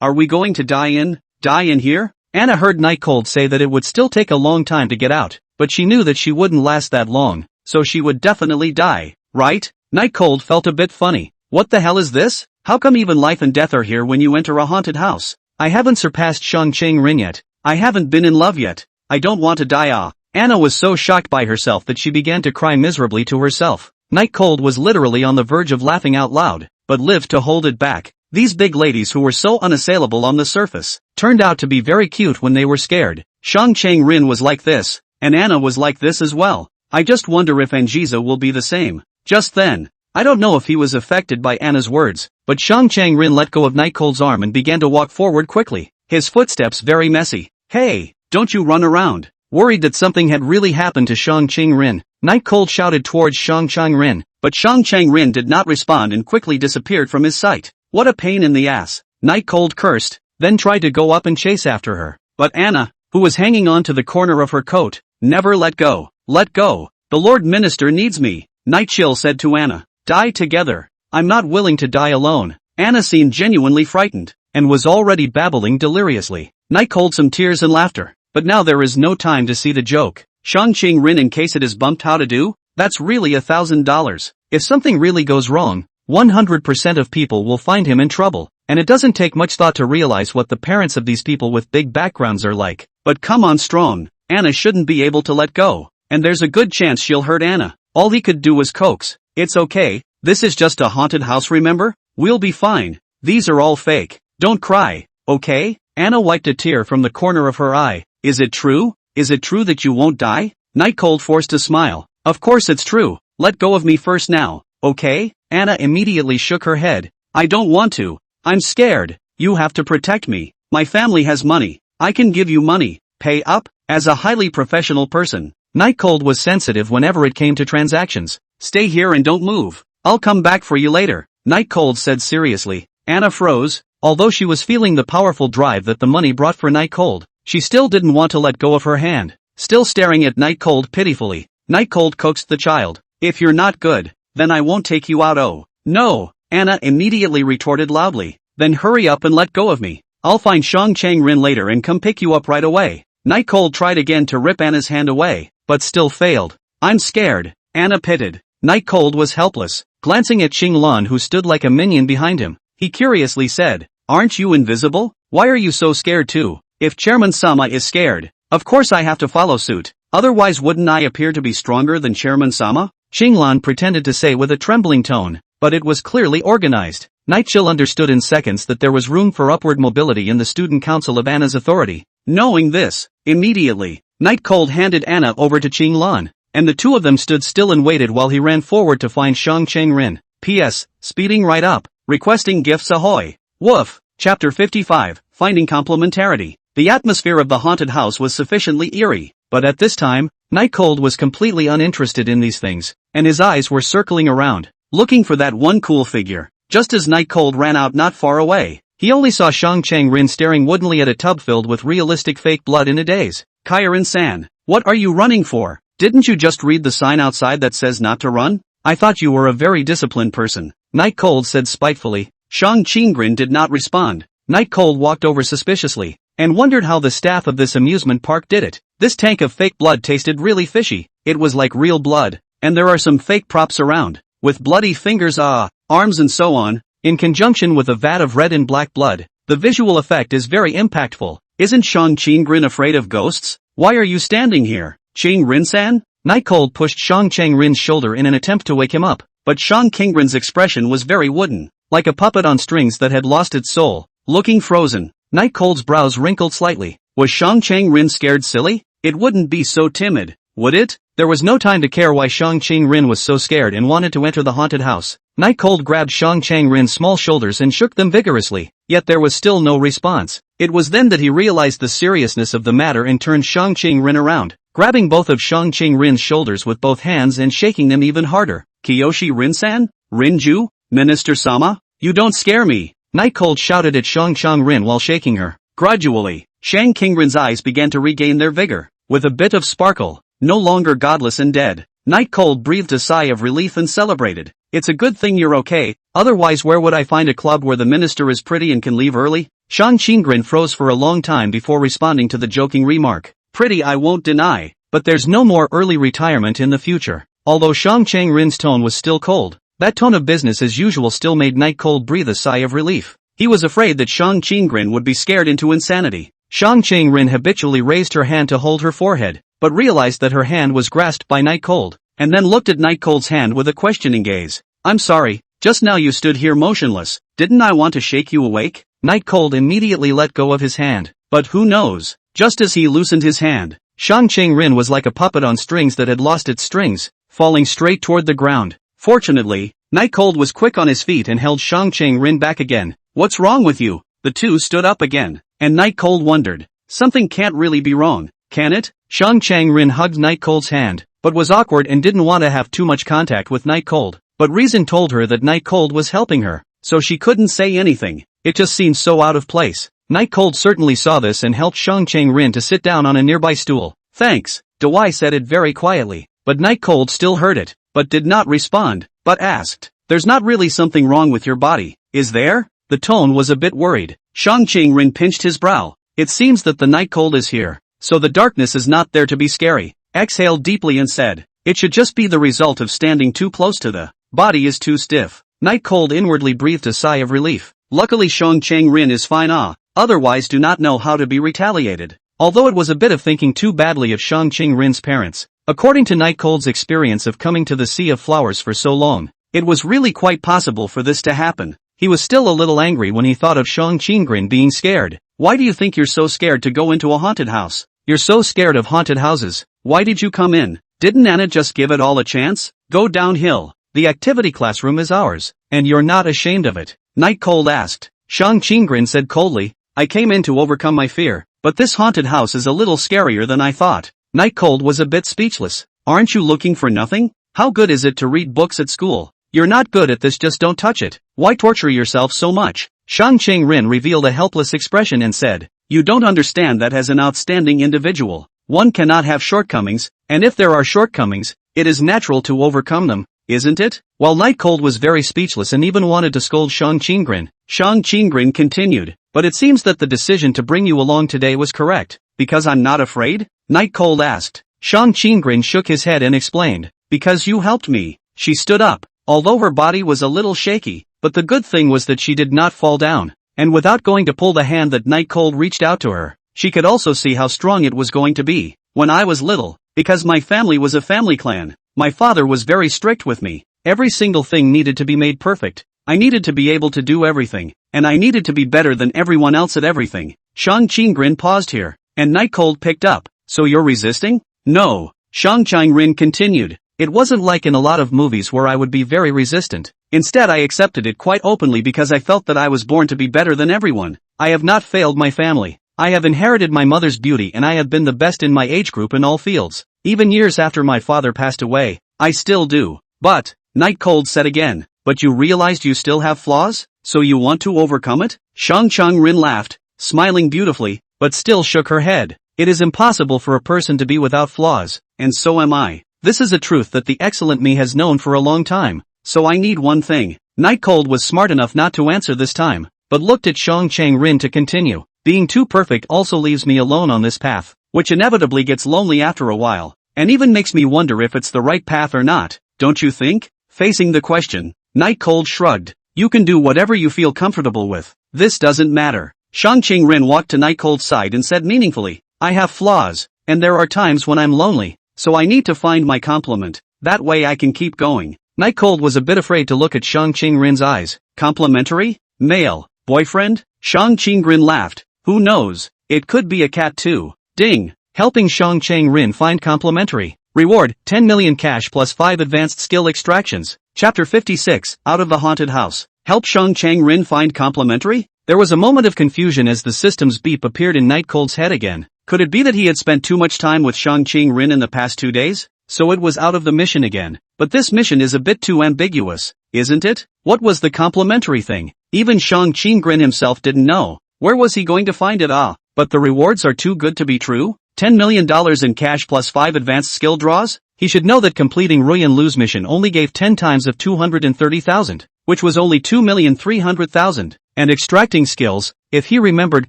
Are we going to die in here? Anna heard Night Cold say that it would still take a long time to get out, but she knew that she wouldn't last that long, so she would definitely die, right? Night Cold felt a bit funny. What the hell is this? How come even life and death are here when you enter a haunted house? I haven't surpassed Shang Chang-rin yet. I haven't been in love yet. I don't want to die. Anna was so shocked by herself that she began to cry miserably to herself. Night Cold was literally on the verge of laughing out loud, but lived to hold it back. These big ladies who were so unassailable on the surface, turned out to be very cute when they were scared. Shang Chang-rin was like this, and Anna was like this as well. I just wonder if Anjiza will be the same. Just then, I don't know if he was affected by Anna's words, but Shang Chang-rin let go of Night Cold's arm and began to walk forward quickly, his footsteps very messy. Hey, don't you run around. Worried that something had really happened to Shang Chang-rin, Night Cold shouted towards Shang Chang-rin, but Shang Chang-rin did not respond and quickly disappeared from his sight. What a pain in the ass, Night Cold cursed, then tried to go up and chase after her. But Anna, who was hanging on to the corner of her coat, never let go. Let go. The Lord Minister needs me, Night Chill said to Anna. Die together. I'm not willing to die alone. Anna seemed genuinely frightened, and was already babbling deliriously. Night Cold some tears and laughter. But now there is no time to see the joke. Shang Chang-rin in case it is bumped how to do? That's really $1,000. If something really goes wrong, 100% of people will find him in trouble, and it doesn't take much thought to realize what the parents of these people with big backgrounds are like. But come on strong, Anna shouldn't be able to let go, and there's a good chance she'll hurt Anna. All he could do was coax. It's okay, this is just a haunted house remember? We'll be fine. These are all fake. Don't cry, okay? Anna wiped a tear from the corner of her eye. Is it true? Is it true that you won't die? Night Cold forced a smile. Of course it's true. Let go of me first now, okay? Anna immediately shook her head. I don't want to. I'm scared. You have to protect me. My family has money. I can give you money. Pay up? As a highly professional person, Night Cold was sensitive whenever it came to transactions. Stay here and don't move. I'll come back for you later, Night Cold said seriously. Anna froze. Although she was feeling the powerful drive that the money brought for Night Cold, she still didn't want to let go of her hand. Still staring at Night Cold pitifully, Night Cold coaxed the child. If you're not good, then I won't take you out. Oh, no, Anna immediately retorted loudly. Then hurry up and let go of me. I'll find Shang Chang-rin later and come pick you up right away. Night Cold tried again to rip Anna's hand away, but still failed. I'm scared, Anna pitted. Night Cold was helpless, glancing at Qing Lan who stood like a minion behind him. He curiously said, aren't you invisible? Why are you so scared too? If Chairman Sama is scared, of course I have to follow suit. Otherwise wouldn't I appear to be stronger than Chairman Sama? Qing Lan pretended to say with a trembling tone, but it was clearly organized. Night Chill understood in seconds that there was room for upward mobility in the student council of Anna's authority. Knowing this, immediately, Night Cold handed Anna over to Qing Lan, and the two of them stood still and waited while he ran forward to find Shang Chang-rin. P.S. Speeding right up, requesting gifts ahoy. Woof. Chapter 55, Finding Complementarity. The atmosphere of the haunted house was sufficiently eerie, but at this time, Night Cold was completely uninterested in these things, and his eyes were circling around, looking for that one cool figure. Just as Night Cold ran out not far away, he only saw Shang Chang-rin staring woodenly at a tub filled with realistic fake blood in a daze. Kairin-san, what are you running for? Didn't you just read the sign outside that says not to run? I thought you were a very disciplined person, Night Cold said spitefully. Shang Chang-rin did not respond. Night Cold walked over suspiciously, and wondered how the staff of this amusement park did it. This tank of fake blood tasted really fishy. It was like real blood, and there are some fake props around, with bloody fingers, arms and so on, in conjunction with a vat of red and black blood. The visual effect is very impactful. Isn't Shang Chang-rin afraid of ghosts? Why are you standing here, Chang-rin-san? Night Cold pushed Shang Chang-rin's shoulder in an attempt to wake him up, but Shang Chang-rin's expression was very wooden, like a puppet on strings that had lost its soul. Looking frozen, Night Cold's brows wrinkled slightly. Was Shang Chang-rin scared silly? It wouldn't be so timid, would it? There was no time to care why Shang Chang-rin was so scared and wanted to enter the haunted house. Night Cold grabbed Shang Chang-rin's small shoulders and shook them vigorously, yet there was still no response. It was then that he realized the seriousness of the matter and turned Shang Chang-rin around, grabbing both of Shang Chang-rin's shoulders with both hands and shaking them even harder. Kiyoshi-rin-san? Rinju? Minister-sama? You don't scare me! Night Cold shouted at Shang Chang-rin while shaking her. Gradually, Shang Chang-rin's eyes began to regain their vigor, with a bit of sparkle. No longer godless and dead, Night Cold breathed a sigh of relief and celebrated. It's a good thing you're okay, otherwise where would I find a club where the minister is pretty and can leave early? Shang Chang-rin froze for a long time before responding to the joking remark. Pretty I won't deny, but there's no more early retirement in the future. Although Shang Chang-rin's tone was still cold, that tone of business as usual still made Night Cold breathe a sigh of relief. He was afraid that Shang Chang-rin would be scared into insanity. Shang Chang-rin habitually raised her hand to hold her forehead, but realized that her hand was grasped by Night Cold, and then looked at Night Cold's hand with a questioning gaze. I'm sorry, just now you stood here motionless. Didn't I want to shake you awake? Night Cold immediately let go of his hand, but who knows? Just as he loosened his hand, Shang Chang-rin was like a puppet on strings that had lost its strings, falling straight toward the ground. Fortunately, Night Cold was quick on his feet and held Shang Chang-rin back again. What's wrong with you? The two stood up again, and Night Cold wondered. Something can't really be wrong, can it? Shang Chang-rin hugged Night Cold's hand, but was awkward and didn't want to have too much contact with Night Cold. But reason told her that Night Cold was helping her, so she couldn't say anything. It just seemed so out of place. Night Cold certainly saw this and helped Shang Chang-rin to sit down on a nearby stool. Thanks, Dewey said it very quietly, but Night Cold still heard it, but did not respond, but asked, there's not really something wrong with your body, is there? The tone was a bit worried. Shang Chang-rin pinched his brow. It seems that the Night Cold is here, so the darkness is not there to be scary. Exhaled deeply and said, it should just be the result of standing too close to the body is too stiff. Night Cold inwardly breathed a sigh of relief. Luckily Shang Chang-rin is fine, otherwise do not know how to be retaliated. Although it was a bit of thinking too badly of Shang Chang-rin's parents. According to Night Cold's experience of coming to the Sea of Flowers for so long, it was really quite possible for this to happen. He was still a little angry when he thought of Shang Chang-rin being scared. Why do you think you're so scared to go into a haunted house? You're so scared of haunted houses. Why did you come in? Didn't Anna just give it all a chance? Go downhill. The activity classroom is ours, and you're not ashamed of it. Night Cold asked. Shang Chang-rin said coldly, I came in to overcome my fear, but this haunted house is a little scarier than I thought. Night Cold was a bit speechless. Aren't you looking for nothing? How good is it to read books at school? You're not good at this, just don't touch it. Why torture yourself so much? Shang Chang-rin revealed a helpless expression and said, you don't understand that as an outstanding individual, one cannot have shortcomings, and if there are shortcomings, it is natural to overcome them, isn't it? While Night Cold was very speechless and even wanted to scold Shang Chang-rin continued, but it seems that the decision to bring you along today was correct, because I'm not afraid? Night Cold asked. Shang Chang-rin shook his head and explained, because you helped me. She stood up, although her body was a little shaky, but the good thing was that she did not fall down, and without going to pull the hand that Night Cold reached out to her, she could also see how strong it was going to be. When I was little, because my family was a family clan, my father was very strict with me. Every single thing needed to be made perfect. I needed to be able to do everything, and I needed to be better than everyone else at everything. Shang Chang-rin paused here, and Night Cold picked up. So you're resisting? No. Shang Chang-rin continued. It wasn't like in a lot of movies where I would be very resistant. Instead I accepted it quite openly because I felt that I was born to be better than everyone. I have not failed my family. I have inherited my mother's beauty and I have been the best in my age group in all fields. Even years after my father passed away, I still do. But, Night Cold said again, but you realized you still have flaws? So you want to overcome it? Shang Chang-rin laughed, smiling beautifully, but still shook her head. It is impossible for a person to be without flaws, and so am I. This is a truth that the excellent me has known for a long time. So I need one thing. Night Cold was smart enough not to answer this time, but looked at Shang Chang-rin to continue. Being too perfect also leaves me alone on this path, which inevitably gets lonely after a while, and even makes me wonder if it's the right path or not, don't you think? Facing the question, Night Cold shrugged. You can do whatever you feel comfortable with. This doesn't matter. Shang Chang-rin walked to Night Cold's side and said meaningfully, I have flaws, and there are times when I'm lonely, so I need to find my complement. That way I can keep going. Night Cold was a bit afraid to look at Shang Chang-rin's eyes. Complimentary? Male? Boyfriend? Shang Chang-rin laughed. Who knows? It could be a cat too. Ding! Helping Shang Chang-rin find complimentary. Reward, 10 million cash plus 5 advanced skill extractions. Chapter 56, Out of the Haunted House. Help Shang Chang-rin find complimentary? There was a moment of confusion as the system's beep appeared in Night Cold's head again. Could it be that he had spent too much time with Shang Chang-rin in the past 2 days? So it was out of the mission again. But this mission is a bit too ambiguous, isn't it? What was the complimentary thing? Even Shang Chang-rin himself didn't know. Where was he going to find it? But the rewards are too good to be true? $10 million in cash plus 5 advanced skill draws? He should know that completing Ruyan Lu's mission only gave 10 times of 230,000, which was only 2,300,000, and extracting skills, if he remembered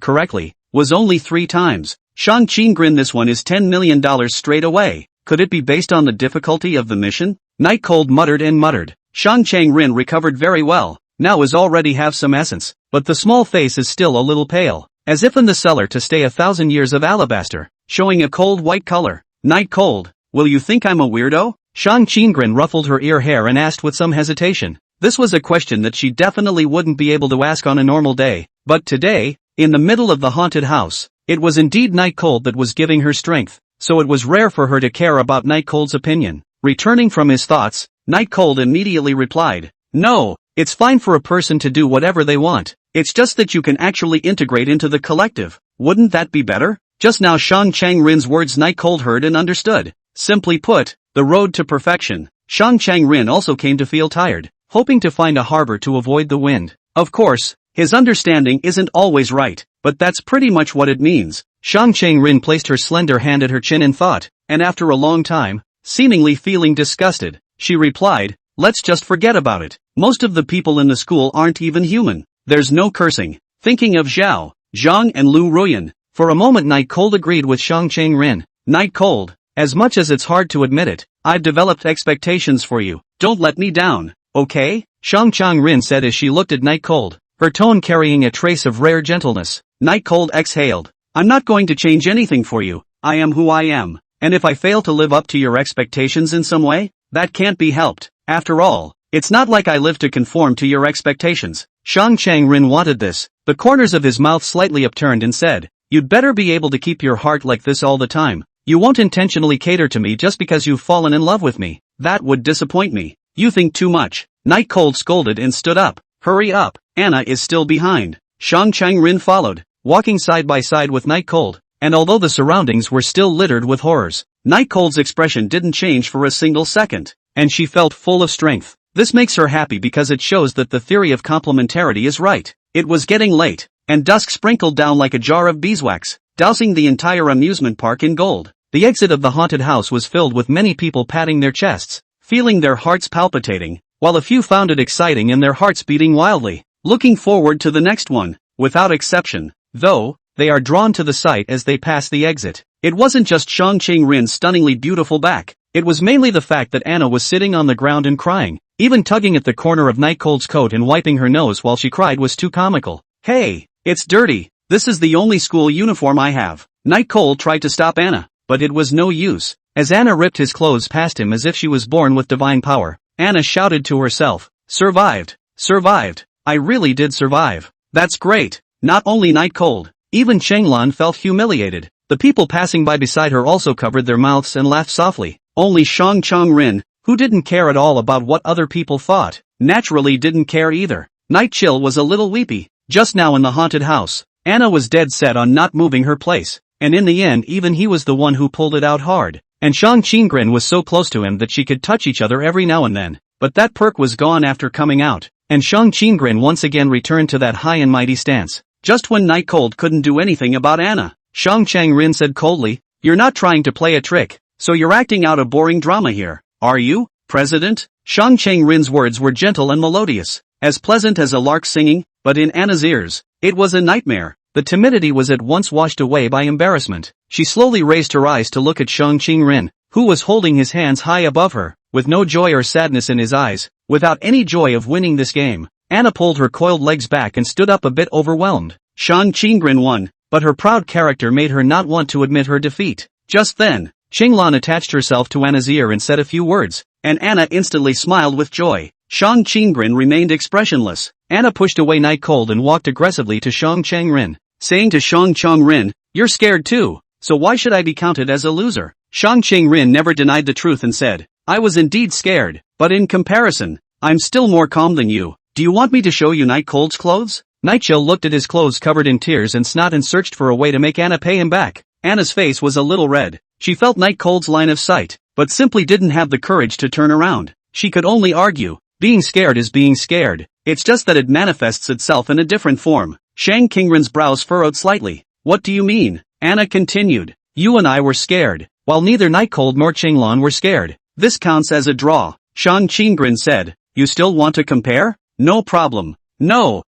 correctly, was only 3 times. Shang Chang-rin, this one is $10 million straight away. Could it be based on the difficulty of the mission? Night Cold muttered and muttered. Shang Chang-rin recovered very well, now is already have some essence, but the small face is still a little pale, as if in the cellar to stay 1,000 years of alabaster, showing a cold white color. Night Cold, will you think I'm a weirdo? Shang Chang-rin ruffled her ear hair and asked with some hesitation. This was a question that she definitely wouldn't be able to ask on a normal day, but today, in the middle of the haunted house, it was indeed Night Cold that was giving her strength, so it was rare for her to care about Night Cold's opinion. Returning from his thoughts, Night Cold immediately replied, no, it's fine for a person to do whatever they want, it's just that you can actually integrate into the collective. Wouldn't that be better? Just now Shang Chang-rin's words Night Cold heard and understood. Simply put, the road to perfection. Shang Chang-rin also came to feel tired, hoping to find a harbor to avoid the wind. Of course, his understanding isn't always right, but that's pretty much what it means. Shang Chang-rin placed her slender hand at her chin in thought, and after a long time, seemingly feeling disgusted, she replied, let's just forget about it. Most of the people in the school aren't even human. There's no cursing. Thinking of Zhao, Zhang and Lu Ruyan. For a moment Night Cold agreed with Shang Chang-rin. Night Cold, as much as it's hard to admit it, I've developed expectations for you. Don't let me down, okay? Shang Chang-rin said as she looked at Night Cold, her tone carrying a trace of rare gentleness. Night Cold exhaled. I'm not going to change anything for you. I am who I am. And if I fail to live up to your expectations in some way, that can't be helped. After all, it's not like I live to conform to your expectations. Shang Chang-rin wanted this. The corners of his mouth slightly upturned and said, you'd better be able to keep your heart like this all the time. You won't intentionally cater to me just because you've fallen in love with me. That would disappoint me. You think too much. Night Cold scolded and stood up. Hurry up, Anna is still behind. Shang Chang-rin followed, walking side by side with Night Cold, and although the surroundings were still littered with horrors, Night Cold's expression didn't change for a single second, and she felt full of strength. This makes her happy because it shows that the theory of complementarity is right. It was getting late, and dusk sprinkled down like a jar of beeswax, dousing the entire amusement park in gold. The exit of the haunted house was filled with many people patting their chests, feeling their hearts palpitating, while a few found it exciting and their hearts beating wildly, looking forward to the next one, without exception, though, they are drawn to the sight as they pass the exit. It wasn't just Shang Chang-rin's stunningly beautiful back, it was mainly the fact that Anna was sitting on the ground and crying, even tugging at the corner of Night Cold's coat and wiping her nose while she cried was too comical. Hey, it's dirty, this is the only school uniform I have. Night Cold tried to stop Anna, but it was no use, as Anna ripped his clothes past him as if she was born with divine power. Anna shouted to herself, survived, survived, I really did survive. That's great. Not only Night Cold, even Chenglan felt humiliated. The people passing by beside her also covered their mouths and laughed softly. Only Shang Chang-rin, who didn't care at all about what other people thought, naturally didn't care either. Night Chill was a little weepy. Just now in the haunted house, Anna was dead set on not moving her place, and in the end even he was the one who pulled it out hard. And Shang Qinggren was so close to him that she could touch each other every now and then. But that perk was gone after coming out, and Shang Qinggren once again returned to that high and mighty stance. Just when Night Cold couldn't do anything about Anna, Shang Changrin said coldly, "You're not trying to play a trick, so you're acting out a boring drama here, are you, President?" Shang Changrin's words were gentle and melodious, as pleasant as a lark singing, but in Anna's ears, it was a nightmare. The timidity was at once washed away by embarrassment. She slowly raised her eyes to look at Shang Qingren, who was holding his hands high above her, with no joy or sadness in his eyes, without any joy of winning this game. Anna pulled her coiled legs back and stood up a bit overwhelmed. Shang Qingren won, but her proud character made her not want to admit her defeat. Just then, Qinglan attached herself to Anna's ear and said a few words, and Anna instantly smiled with joy. Shang Qinggren remained expressionless. Anna pushed away Night Cold and walked aggressively to Shang Changrin, saying to Shang Changrin, "You're scared too, so why should I be counted as a loser?" Shang Changrin never denied the truth and said, "I was indeed scared, but in comparison, I'm still more calm than you. Do you want me to show you Night Cold's clothes?" Night Chill looked at his clothes covered in tears and snot and searched for a way to make Anna pay him back. Anna's face was a little red. She felt Night Cold's line of sight, but simply didn't have the courage to turn around. She could only argue, being scared is being scared, it's just that it manifests itself in a different form. Shang Qinggren's brows furrowed slightly. "What do you mean?" Anna continued. "You and I were scared, while neither Night Cold nor Qinglan were scared. This counts as a draw." Shang Qinggren said, "You still want to compare? No problem." No.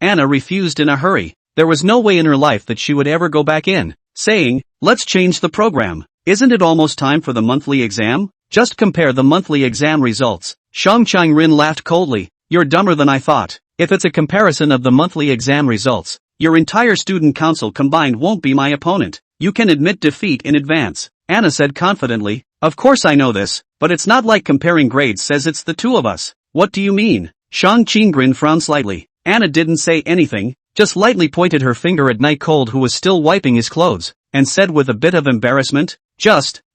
Anna refused in a hurry. There was no way in her life that she would ever go back in, saying, "Let's change the program. Isn't it almost time for the monthly exam? Just compare the monthly exam results." Shang Changrin laughed coldly. "You're dumber than I thought. If it's a comparison of the monthly exam results, your entire student council combined won't be my opponent. You can admit defeat in advance." Anna said confidently, "Of course I know this, but it's not like comparing grades says it's the two of us." "What do you mean?" Shang Qinggren frowned slightly. Anna didn't say anything, just lightly pointed her finger at Night Cold who was still wiping his clothes, and said with a bit of embarrassment,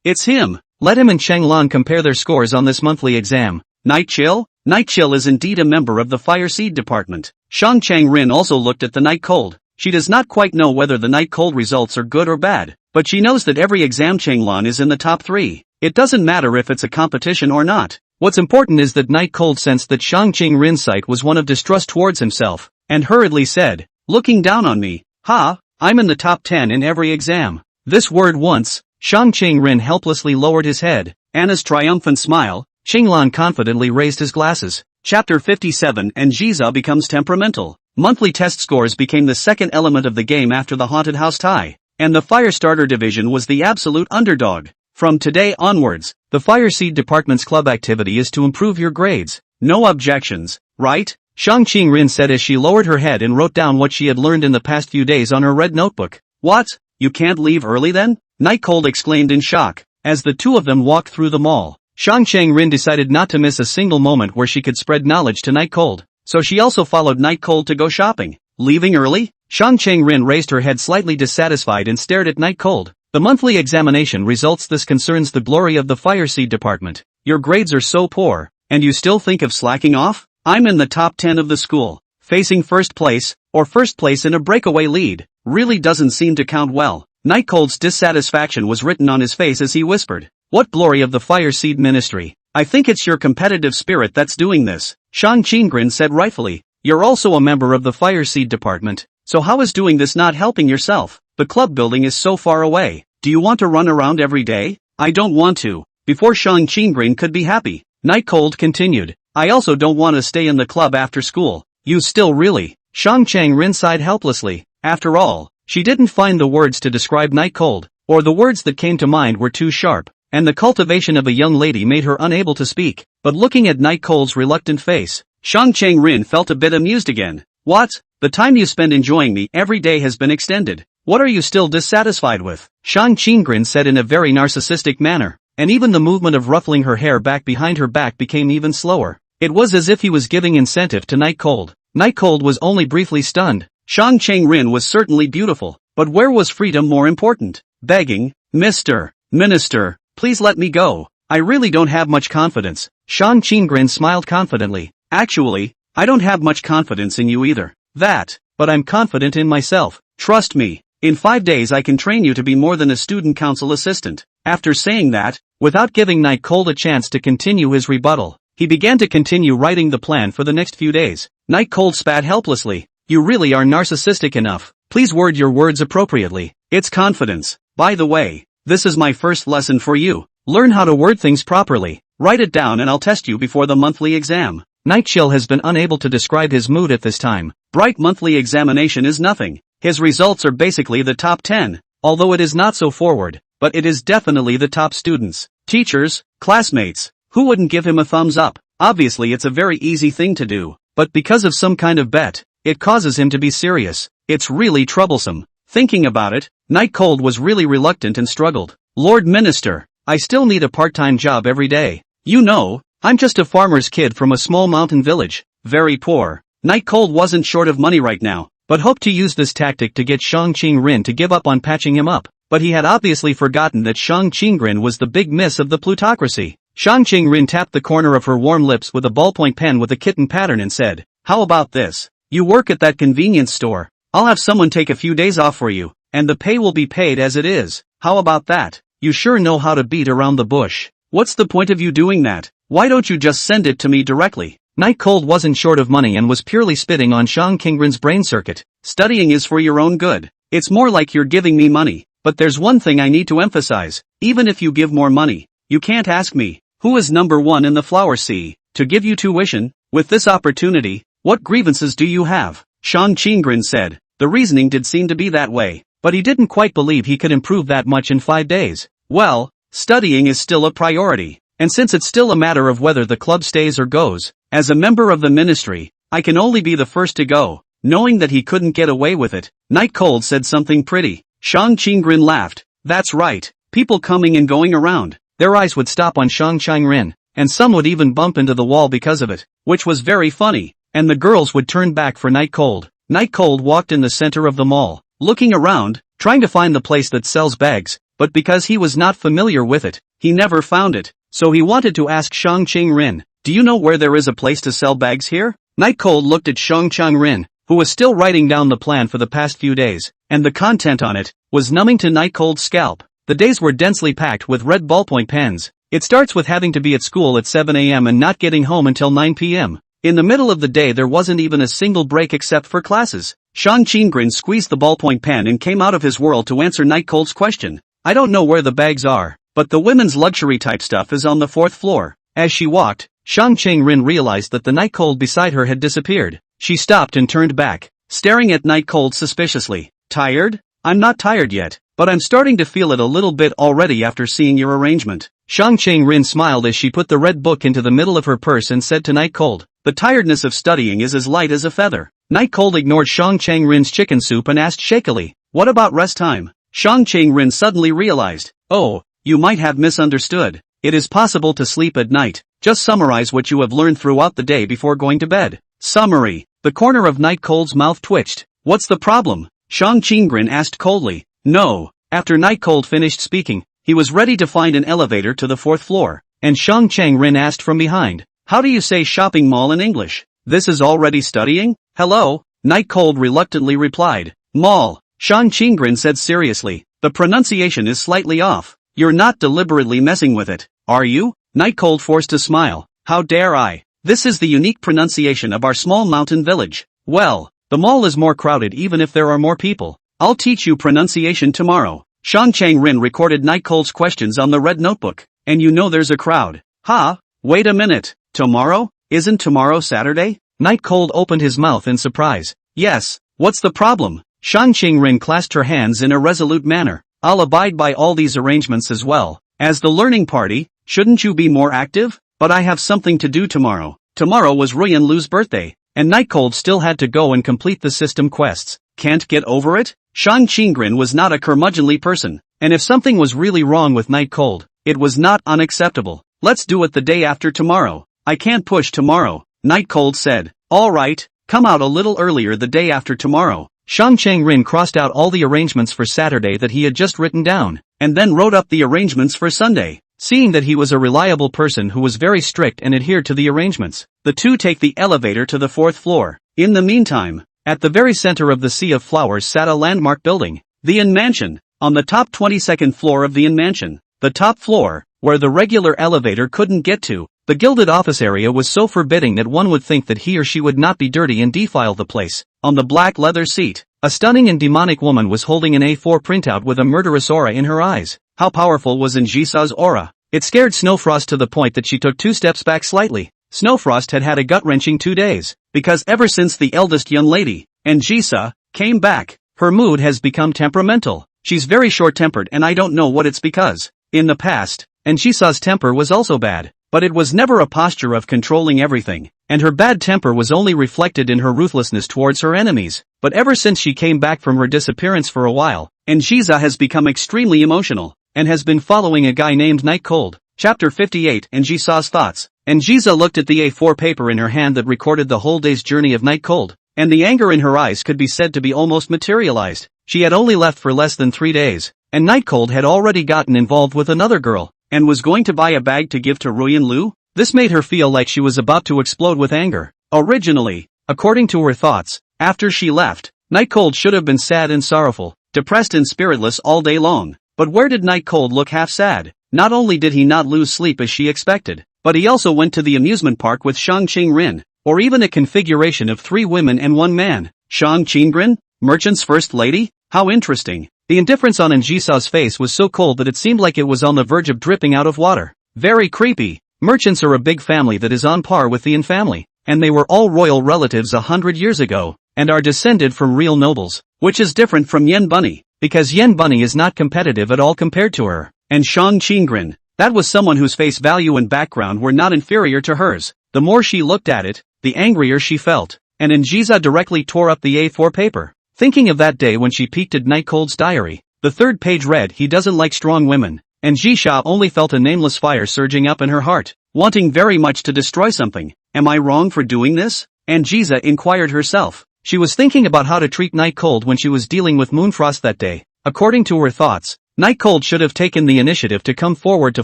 "It's him. Let him and Changlan compare their scores on this monthly exam." Night Chill? Night Chill is indeed a member of the Fire Seed Department. Shang Changrin also looked at the Night Cold. She does not quite know whether the Night Cold results are good or bad, but she knows that every exam Changlan is in the top 3. It doesn't matter if it's a competition or not. What's important is that Night Cold sensed that Shang Qingrin's sight was one of distrust towards himself, and hurriedly said, "Looking down on me, ha, I'm in the top 10 in every exam." This word once, Shang Qingrin helplessly lowered his head. Anna's triumphant smile. Qinglan confidently raised his glasses. Chapter 57 and Jiza becomes temperamental. Monthly test scores became the second element of the game after the haunted house tie, and the Fire Starter division was the absolute underdog. From today onwards, the Fire Seed Department's club activity is to improve your grades. No objections, right? Shang Qingrin said as she lowered her head and wrote down what she had learned in the past few days on her red notebook. "What? You can't leave early then?" Night Cold exclaimed in shock, as the two of them walked through the mall. Shang Changrin decided not to miss a single moment where she could spread knowledge to Night Cold, so she also followed Night Cold to go shopping. "Leaving early?" Shang Changrin raised her head slightly dissatisfied and stared at Night Cold. "The monthly examination results. This concerns the glory of the Fire Seed Department. Your grades are so poor, and you still think of slacking off? I'm in the top 10 of the school. Facing first place, or first place in a breakaway lead, really doesn't seem to count well." Night Cold's dissatisfaction was written on his face as he whispered, "What glory of the Fire Seed Ministry? I think it's your competitive spirit that's doing this." Shang Qinggren said rightfully, "You're also a member of the Fire Seed Department, so how is doing this not helping yourself? The club building is so far away. Do you want to run around every day?" "I don't want to." Before Shang Qinggren could be happy, Night Cold continued, "I also don't want to stay in the club after school." "You still really?" Shang Changrin sighed helplessly. After all, she didn't find the words to describe Night Cold, or the words that came to mind were too sharp, and the cultivation of a young lady made her unable to speak. But looking at Night Cold's reluctant face, Shang Changrin felt a bit amused again. "What? The time you spend enjoying me every day has been extended. What are you still dissatisfied with?" Shang Qinggren said in a very narcissistic manner, and even the movement of ruffling her hair back behind her back became even slower. It was as if he was giving incentive to Night Cold. Night Cold was only briefly stunned. Shang Changrin was certainly beautiful, but where was freedom more important? Begging, "Mr. Minister, please let me go. I really don't have much confidence. Shang Qinggren smiled confidently. Actually, I don't have much confidence in you either. But I'm confident in myself. Trust me. In 5 days I can train you to be more than a student council assistant. After saying that, without giving Night Cold a chance to continue his rebuttal, he began to continue writing the plan for the next few days. Night Cold spat helplessly. You really are narcissistic enough. Please word your words appropriately. It's confidence. By the way, this is my first lesson for you. Learn how to word things properly. Write it down and I'll test you before the monthly exam. Night Chill has been unable to describe his mood at this time. Bright monthly examination is nothing. His results are basically the top 10, although it is not so forward, but it is definitely the top students, teachers, classmates. Who wouldn't give him a thumbs up? Obviously it's a very easy thing to do, but because of some kind of bet, it causes him to be serious. It's really troublesome. Thinking about it, Night Cold was really reluctant and struggled. Lord Minister, I still need a part-time job every day. You know, I'm just a farmer's kid from a small mountain village, very poor. Night Cold wasn't short of money right now, but hoped to use this tactic to get Shang Qinggren to give up on patching him up. But he had obviously forgotten that Shang Qinggren was the big miss of the plutocracy. Shang Qinggren tapped the corner of her warm lips with a ballpoint pen with a kitten pattern and said, how about this? You work at that convenience store. I'll have someone take a few days off for you, and the pay will be paid as it is. How about that? You sure know how to beat around the bush. What's the point of you doing that? Why don't you just send it to me directly? Night Cold wasn't short of money and was purely spitting on Shang Qinggren's brain circuit. Studying is for your own good. It's more like you're giving me money. But there's one thing I need to emphasize. Even if you give more money, you can't ask me, who is number 1 in the flower sea, to give you tuition. With this opportunity, what grievances do you have? Shang Qinggren said. The reasoning did seem to be that way, but he didn't quite believe he could improve that much in 5 days. Well, studying is still a priority. And since it's still a matter of whether the club stays or goes, as a member of the ministry, I can only be the first to go. Knowing that he couldn't get away with it, Night Cold said something pretty. Shang Qinggren laughed. That's right, people coming and going around. Their eyes would stop on Shang Qinggren, and some would even bump into the wall because of it, which was very funny, and the girls would turn back for Night Cold. Night Cold walked in the center of the mall, looking around, trying to find the place that sells bags, but because he was not familiar with it, he never found it. So he wanted to ask Shang Qinggren, do you know where there is a place to sell bags here? Night Cold looked at Shang Qinggren, who was still writing down the plan for the past few days, and the content on it was numbing to Night Cold's scalp. The days were densely packed with red ballpoint pens. It starts with having to be at school at 7 a.m. and not getting home until 9 p.m. In the middle of the day there wasn't even a single break except for classes. Shang Qinggren squeezed the ballpoint pen and came out of his world to answer Night Cold's question. I don't know where the bags are, but the women's luxury type stuff is on the 4th floor. As she walked, Shang Qinggren realized that the Night Cold beside her had disappeared. She stopped and turned back, staring at Night Cold suspiciously. Tired? I'm not tired yet, but I'm starting to feel it a little bit already after seeing your arrangement. Shang Qinggren smiled as she put the red book into the middle of her purse and said to Night Cold, the tiredness of studying is as light as a feather. Night Cold ignored Shang Qinggren's chicken soup and asked shakily, what about rest time? Shang Qinggren suddenly realized, oh, you might have misunderstood. It is possible to sleep at night. Just summarize what you have learned throughout the day before going to bed. Summary. The corner of Night Cold's mouth twitched. What's the problem? Shang Qinggren asked coldly. No. After Night Cold finished speaking, he was ready to find an elevator to the 4th floor, and Shang Qinggren asked from behind, how do you say shopping mall in English? This is already studying? Hello? Night Cold reluctantly replied. Mall. Shang Qinggren said seriously, the pronunciation is slightly off. You're not deliberately messing with it, are you? Night Cold forced a smile. How dare I? This is the unique pronunciation of our small mountain village. Well, the mall is more crowded even if there are more people. I'll teach you pronunciation tomorrow. Shang Qinggren recorded Night Cold's questions on the red notebook. And you know there's a crowd. Ha? Wait a minute. Tomorrow? Isn't tomorrow Saturday? Night Cold opened his mouth in surprise. Yes, what's the problem? Shang Qinggren clasped her hands in a resolute manner. I'll abide by all these arrangements as well. As the learning party, shouldn't you be more active? But I have something to do tomorrow. Tomorrow was Ruyan Lu's birthday, and Night Cold still had to go and complete the system quests. Can't get over it? Shang Qinggren was not a curmudgeonly person, and if something was really wrong with Night Cold, it was not unacceptable. Let's do it the day after tomorrow. I can't push tomorrow, Night Cold said. Alright, come out a little earlier the day after tomorrow. Shang Qinggren crossed out all the arrangements for Saturday that he had just written down, and then wrote up the arrangements for Sunday. seeing that he was a reliable person who was very strict and adhered to the arrangements. The two take the elevator to the 4th floor. In the meantime, at the very center of the sea of flowers sat a landmark building, the Inn Mansion, on the top 22nd floor of the Inn Mansion. The top floor, where the regular elevator couldn't get to, the gilded office area was so forbidding that one would think that he or she would not be dirty and defile the place. On the black leather seat, a stunning and demonic woman was holding an A4 printout with a murderous aura in her eyes. How powerful was Jisa's aura? It scared Snowfrost to the point that she took 2 steps back slightly. Snowfrost had had a gut-wrenching 2 days, because ever since the eldest young lady, Jisa, came back, her mood has become temperamental. She's very short-tempered and I don't know what it's because. In the past, Jisa's temper was also bad, but it was never a posture of controlling everything, and her bad temper was only reflected in her ruthlessness towards her enemies. But ever since she came back from her disappearance for a while, Jisa has become extremely emotional, and has been following a guy named Night Cold. Chapter 58 Jisa's thoughts. Jisa looked at the A4 paper in her hand that recorded the whole day's journey of Night Cold, and the anger in her eyes could be said to be almost materialized. She had only left for less than 3 days, and Night Cold had already gotten involved with another girl, and was going to buy a bag to give to Ruyan Lu? This made her feel like she was about to explode with anger. Originally, according to her thoughts, after she left, Night Cold should have been sad and sorrowful, depressed and spiritless all day long. But where did Night Cold look half sad? Not only did he not lose sleep as she expected, but he also went to the amusement park with Shang Qingrin, or even a configuration of 3 women and 1 man. Shang Qingrin? Merchant's first lady? How interesting. The indifference on Jisa's face was so cold that it seemed like it was on the verge of dripping out of water. Very creepy. Merchants are a big family that is on par with the Yin family, and they were all royal relatives 100 years ago, and are descended from real nobles, which is different from Yen Bunny, because Yen Bunny is not competitive at all compared to her. And Shang Qingrin, that was someone whose face value and background were not inferior to hers. The more she looked at it, the angrier she felt, and Jisa directly tore up the A4 paper. Thinking of that day when she peeked at Night Cold's diary, the 3rd page read he doesn't like strong women, and Jisha only felt a nameless fire surging up in her heart, wanting very much to destroy something. Am I wrong for doing this? And Jisa inquired herself. She was thinking about how to treat Night Cold when she was dealing with Moonfrost that day. According to her thoughts, Night Cold should have taken the initiative to come forward to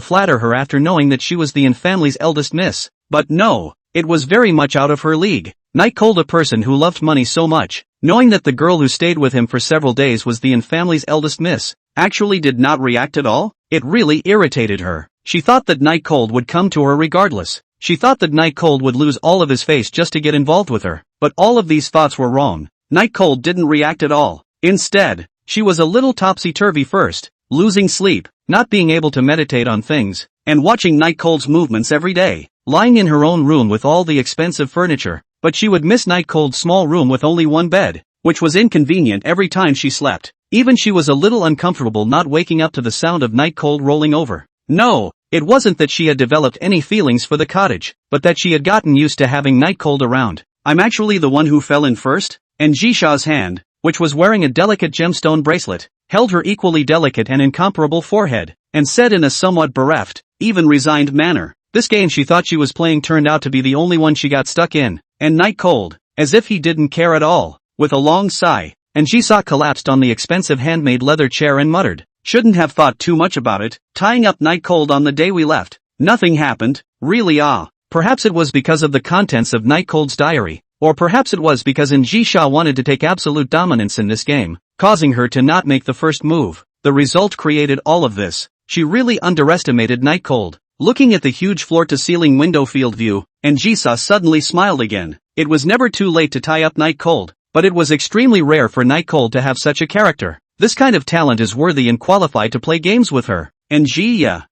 flatter her after knowing that she was the Yin family's eldest miss. But no, it was very much out of her league. Night Cold, a person who loved money so much, knowing that the girl who stayed with him for several days was the Yin family's eldest miss, actually did not react at all? It really irritated her. She thought that Night Cold would come to her regardless. She thought that Night Cold would lose all of his face just to get involved with her. But all of these thoughts were wrong. Night Cold didn't react at all. Instead, she was a little topsy-turvy first, losing sleep, not being able to meditate on things, and watching Night Cold's movements every day, lying in her own room with all the expensive furniture. But she would miss Night Cold's small room with only 1 bed, which was inconvenient every time she slept. Even she was a little uncomfortable not waking up to the sound of Night Cold rolling over. No, it wasn't that she had developed any feelings for the cottage, but that she had gotten used to having Night Cold around. I'm actually the one who fell in first? And Jisha's hand, which was wearing a delicate gemstone bracelet, held her equally delicate and incomparable forehead, and said in a somewhat bereft, even resigned manner, this game she thought she was playing turned out to be the only one she got stuck in. And Night Cold, as if he didn't care at all, with a long sigh, and Jisa collapsed on the expensive handmade leather chair and muttered, shouldn't have thought too much about it, tying up Night Cold on the day we left. Nothing happened, really. Perhaps it was because of the contents of Night Cold's diary, or perhaps it was because Jisha wanted to take absolute dominance in this game, causing her to not make the first move. The result created all of this. She really underestimated Night Cold. Looking at the huge floor-to-ceiling window field view, Jisa suddenly smiled again. It was never too late to tie up Night Cold, but it was extremely rare for Night Cold to have such a character. This kind of talent is worthy and qualified to play games with her. And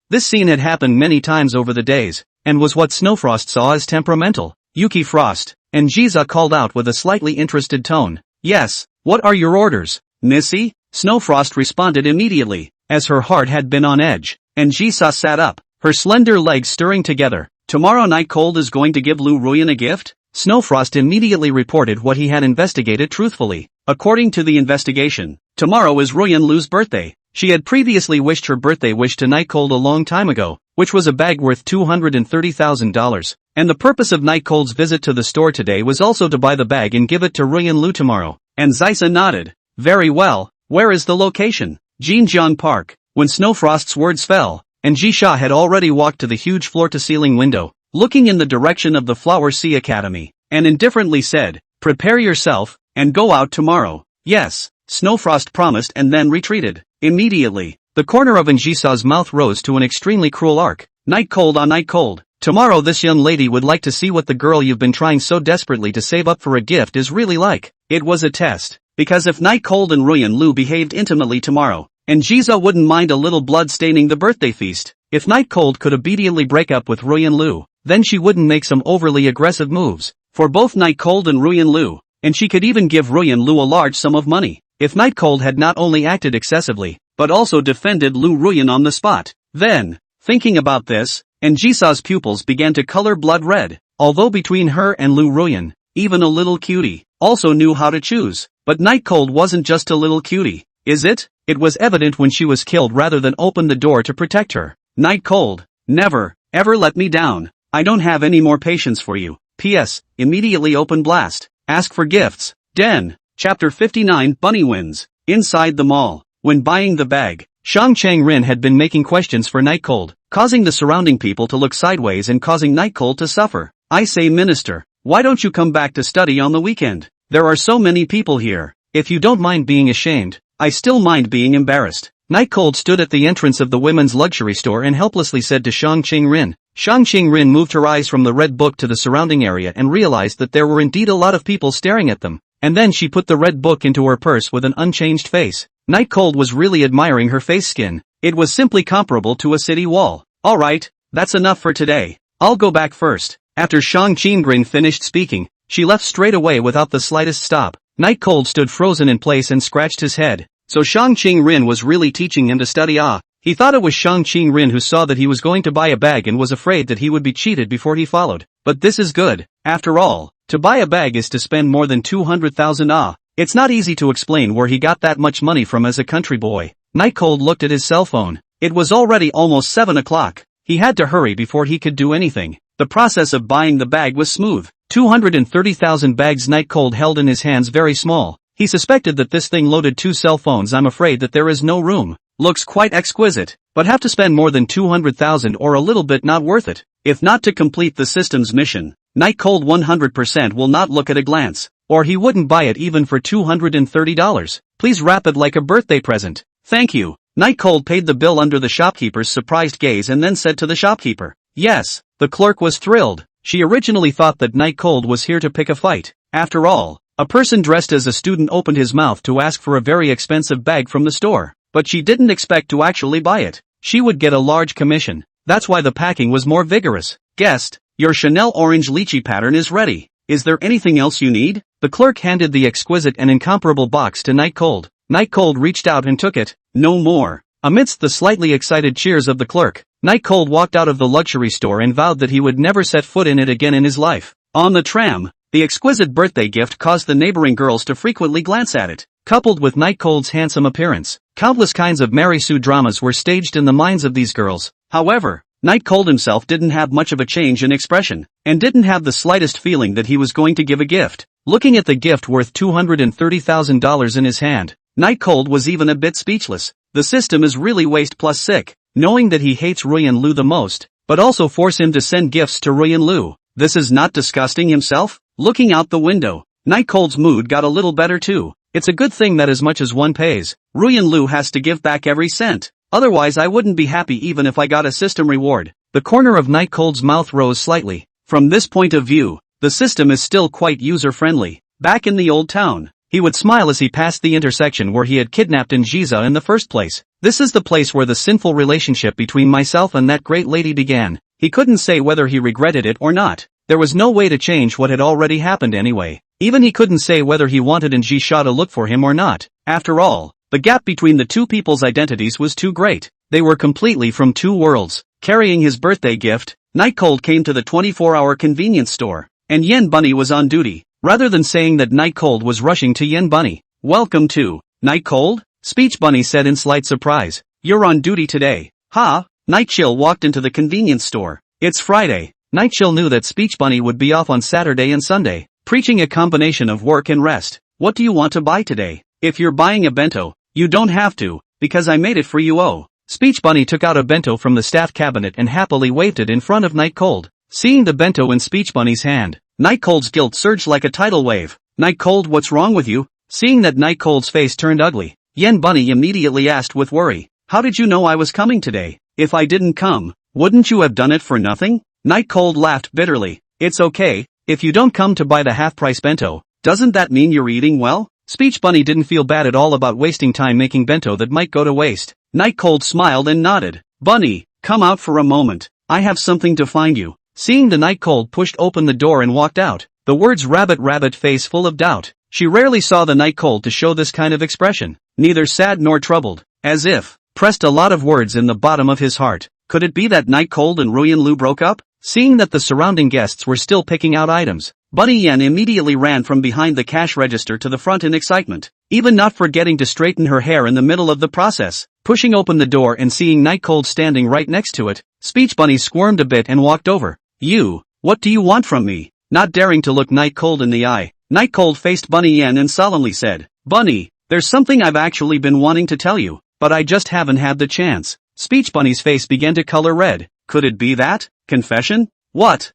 this scene had happened many times over the days, and was what Snowfrost saw as temperamental. Yuki Frost, and Jisa called out with a slightly interested tone. Yes, what are your orders, Missy? Snowfrost responded immediately, as her heart had been on edge, and Jisa sat up, her slender legs stirring together. Tomorrow Night Cold is going to give Lu Ruyan a gift? Snowfrost immediately reported what he had investigated truthfully. According to the investigation, tomorrow is Ruyan Lu's birthday. She had previously wished her birthday wish to Night Cold a long time ago, which was a bag worth $230,000. And the purpose of Night Cold's visit to the store today was also to buy the bag and give it to Ruyan Lu tomorrow. And Jisa nodded. Very well, where is the location? Jinjiang Park. When Snowfrost's words fell, and Jisha had already walked to the huge floor-to-ceiling window, looking in the direction of the Flower Sea Academy, and indifferently said, "Prepare yourself, and go out tomorrow." "Yes," Snowfrost promised and then retreated. Immediately, the corner of Jisa's mouth rose to an extremely cruel arc. "Night Cold on Night Cold. Tomorrow this young lady would like to see what the girl you've been trying so desperately to save up for a gift is really like." It was a test, because if Night Cold and Ruyan Lu behaved intimately tomorrow, and Jisa wouldn't mind a little blood staining the birthday feast, if Night Cold could obediently break up with Ruyan Lu, then she wouldn't make some overly aggressive moves, for both Night Cold and Ruyan Lu, and she could even give Ruyan Lu a large sum of money, if Night Cold had not only acted excessively, but also defended Lu Ruyan on the spot. Then, thinking about this, and Jisa's pupils began to color blood red, although between her and Lu Ruyan, even a little cutie, also knew how to choose. But Night Cold wasn't just a little cutie, is it? It was evident when she was killed rather than open the door to protect her. Night Cold, never, ever let me down. I don't have any more patience for you. P.S. Immediately open blast. Ask for gifts. Den. Chapter 59 Bunny Wins. Inside the mall. When buying the bag, Shang Chang-rin had been making questions for Night Cold, causing the surrounding people to look sideways and causing Night Cold to suffer. "I say, Minister, why don't you come back to study on the weekend? There are so many people here. If you don't mind being ashamed, I still mind being embarrassed." Night Cold stood at the entrance of the women's luxury store and helplessly said to Shang Chang-rin. Shang Chang-rin moved her eyes from the red book to the surrounding area and realized that there were indeed a lot of people staring at them, and then she put the red book into her purse with an unchanged face. Night Cold was really admiring her face skin. It was simply comparable to a city wall. "Alright, that's enough for today. I'll go back first." After Shang Chang-rin finished speaking, she left straight away without the slightest stop. Night Cold stood frozen in place and scratched his head. So Shang Chang-rin was really teaching him to study. He thought it was Shang Chang-rin who saw that he was going to buy a bag and was afraid that he would be cheated before he followed. But this is good. After all, to buy a bag is to spend more than 200,000. It's not easy to explain where he got that much money from as a country boy. Night Cold looked at his cell phone. It was already almost 7 o'clock. He had to hurry before he could do anything. The process of buying the bag was smooth. 230,000 bags Night Cold held in his hands very small. He suspected that this thing loaded 2 cell phones. "I'm afraid that there is no room." Looks quite exquisite, but have to spend more than 200,000 or a little bit not worth it. If not to complete the system's mission, Night Cold 100% will not look at a glance, or he wouldn't buy it even for $230. "Please wrap it like a birthday present." "Thank you." Night Cold paid the bill under the shopkeeper's surprised gaze and then said to the shopkeeper, "Yes." The clerk was thrilled. She originally thought that Night Cold was here to pick a fight. After all, a person dressed as a student opened his mouth to ask for a very expensive bag from the store, but she didn't expect to actually buy it. She would get a large commission. That's why the packing was more vigorous. "Guest, your Chanel orange lychee pattern is ready. Is there anything else you need?" The clerk handed the exquisite and incomparable box to Night Cold. Night Cold reached out and took it. "No more." Amidst the slightly excited cheers of the clerk, Night Cold walked out of the luxury store and vowed that he would never set foot in it again in his life. On the tram, the exquisite birthday gift caused the neighboring girls to frequently glance at it. Coupled with Night Cold's handsome appearance, countless kinds of Mary Sue dramas were staged in the minds of these girls. However, Night Cold himself didn't have much of a change in expression, and didn't have the slightest feeling that he was going to give a gift. Looking at the gift worth $230,000 in his hand, Night Cold was even a bit speechless. The system is really waste plus sick, knowing that he hates Ruyan Lu the most, but also force him to send gifts to Ruyan Lu. This is not disgusting himself? Looking out the window, Night Cold's mood got a little better too. It's a good thing that as much as one pays, Ruyan Lu has to give back every cent. Otherwise I wouldn't be happy even if I got a system reward. The corner of Night Cold's mouth rose slightly. From this point of view, the system is still quite user-friendly. Back in the old town, he would smile as he passed the intersection where he had kidnapped Jiza in the first place. "This is the place where the sinful relationship between myself and that great lady began." He couldn't say whether he regretted it or not. There was no way to change what had already happened anyway. Even he couldn't say whether he wanted Jisha to look for him or not. After all, the gap between the two people's identities was too great. They were completely from two worlds. Carrying his birthday gift, Night Cold came to the 24-hour convenience store, and Yen Bunny was on duty. Rather than saying that Night Cold was rushing to Yen Bunny. "Welcome to Night Cold?" Speech Bunny said in slight surprise. "You're on duty today, huh?" Night Chill walked into the convenience store. It's Friday. Night Chill knew that Speech Bunny would be off on Saturday and Sunday, preaching a combination of work and rest. "What do you want to buy today? If you're buying a bento, you don't have to, because I made it for you." "Oh." Speech Bunny took out a bento from the staff cabinet and happily waved it in front of Night Cold. Seeing the bento in Speech Bunny's hand, Night Cold's guilt surged like a tidal wave. Night Cold, what's wrong with you? Seeing that Night Cold's face turned ugly, Yen Bunny immediately asked with worry, how did you know I was coming today? If I didn't come, wouldn't you have done it for nothing? Night Cold laughed bitterly. It's okay, if you don't come to buy the half-price bento, doesn't that mean you're eating well? Speech Bunny didn't feel bad at all about wasting time making bento that might go to waste. Night Cold smiled and nodded. Bunny, come out for a moment. I have something to find you. Seeing the Night Cold pushed open the door and walked out, the words rabbit face full of doubt. She rarely saw the Night Cold to show this kind of expression, neither sad nor troubled, as if pressed a lot of words in the bottom of his heart. Could it be that Night Cold and Ruyan Lu broke up? Seeing that the surrounding guests were still picking out items, Bunny Yen immediately ran from behind the cash register to the front in excitement, even not forgetting to straighten her hair in the middle of the process. Pushing open the door and seeing Night Cold standing right next to it, Speech Bunny squirmed a bit and walked over. You, what do you want from me? Not daring to look Night Cold in the eye, Night Cold faced Bunny Yen and solemnly said, Bunny, there's something I've actually been wanting to tell you, but I just haven't had the chance. Speech Bunny's face began to color red. Could it be that? Confession? What?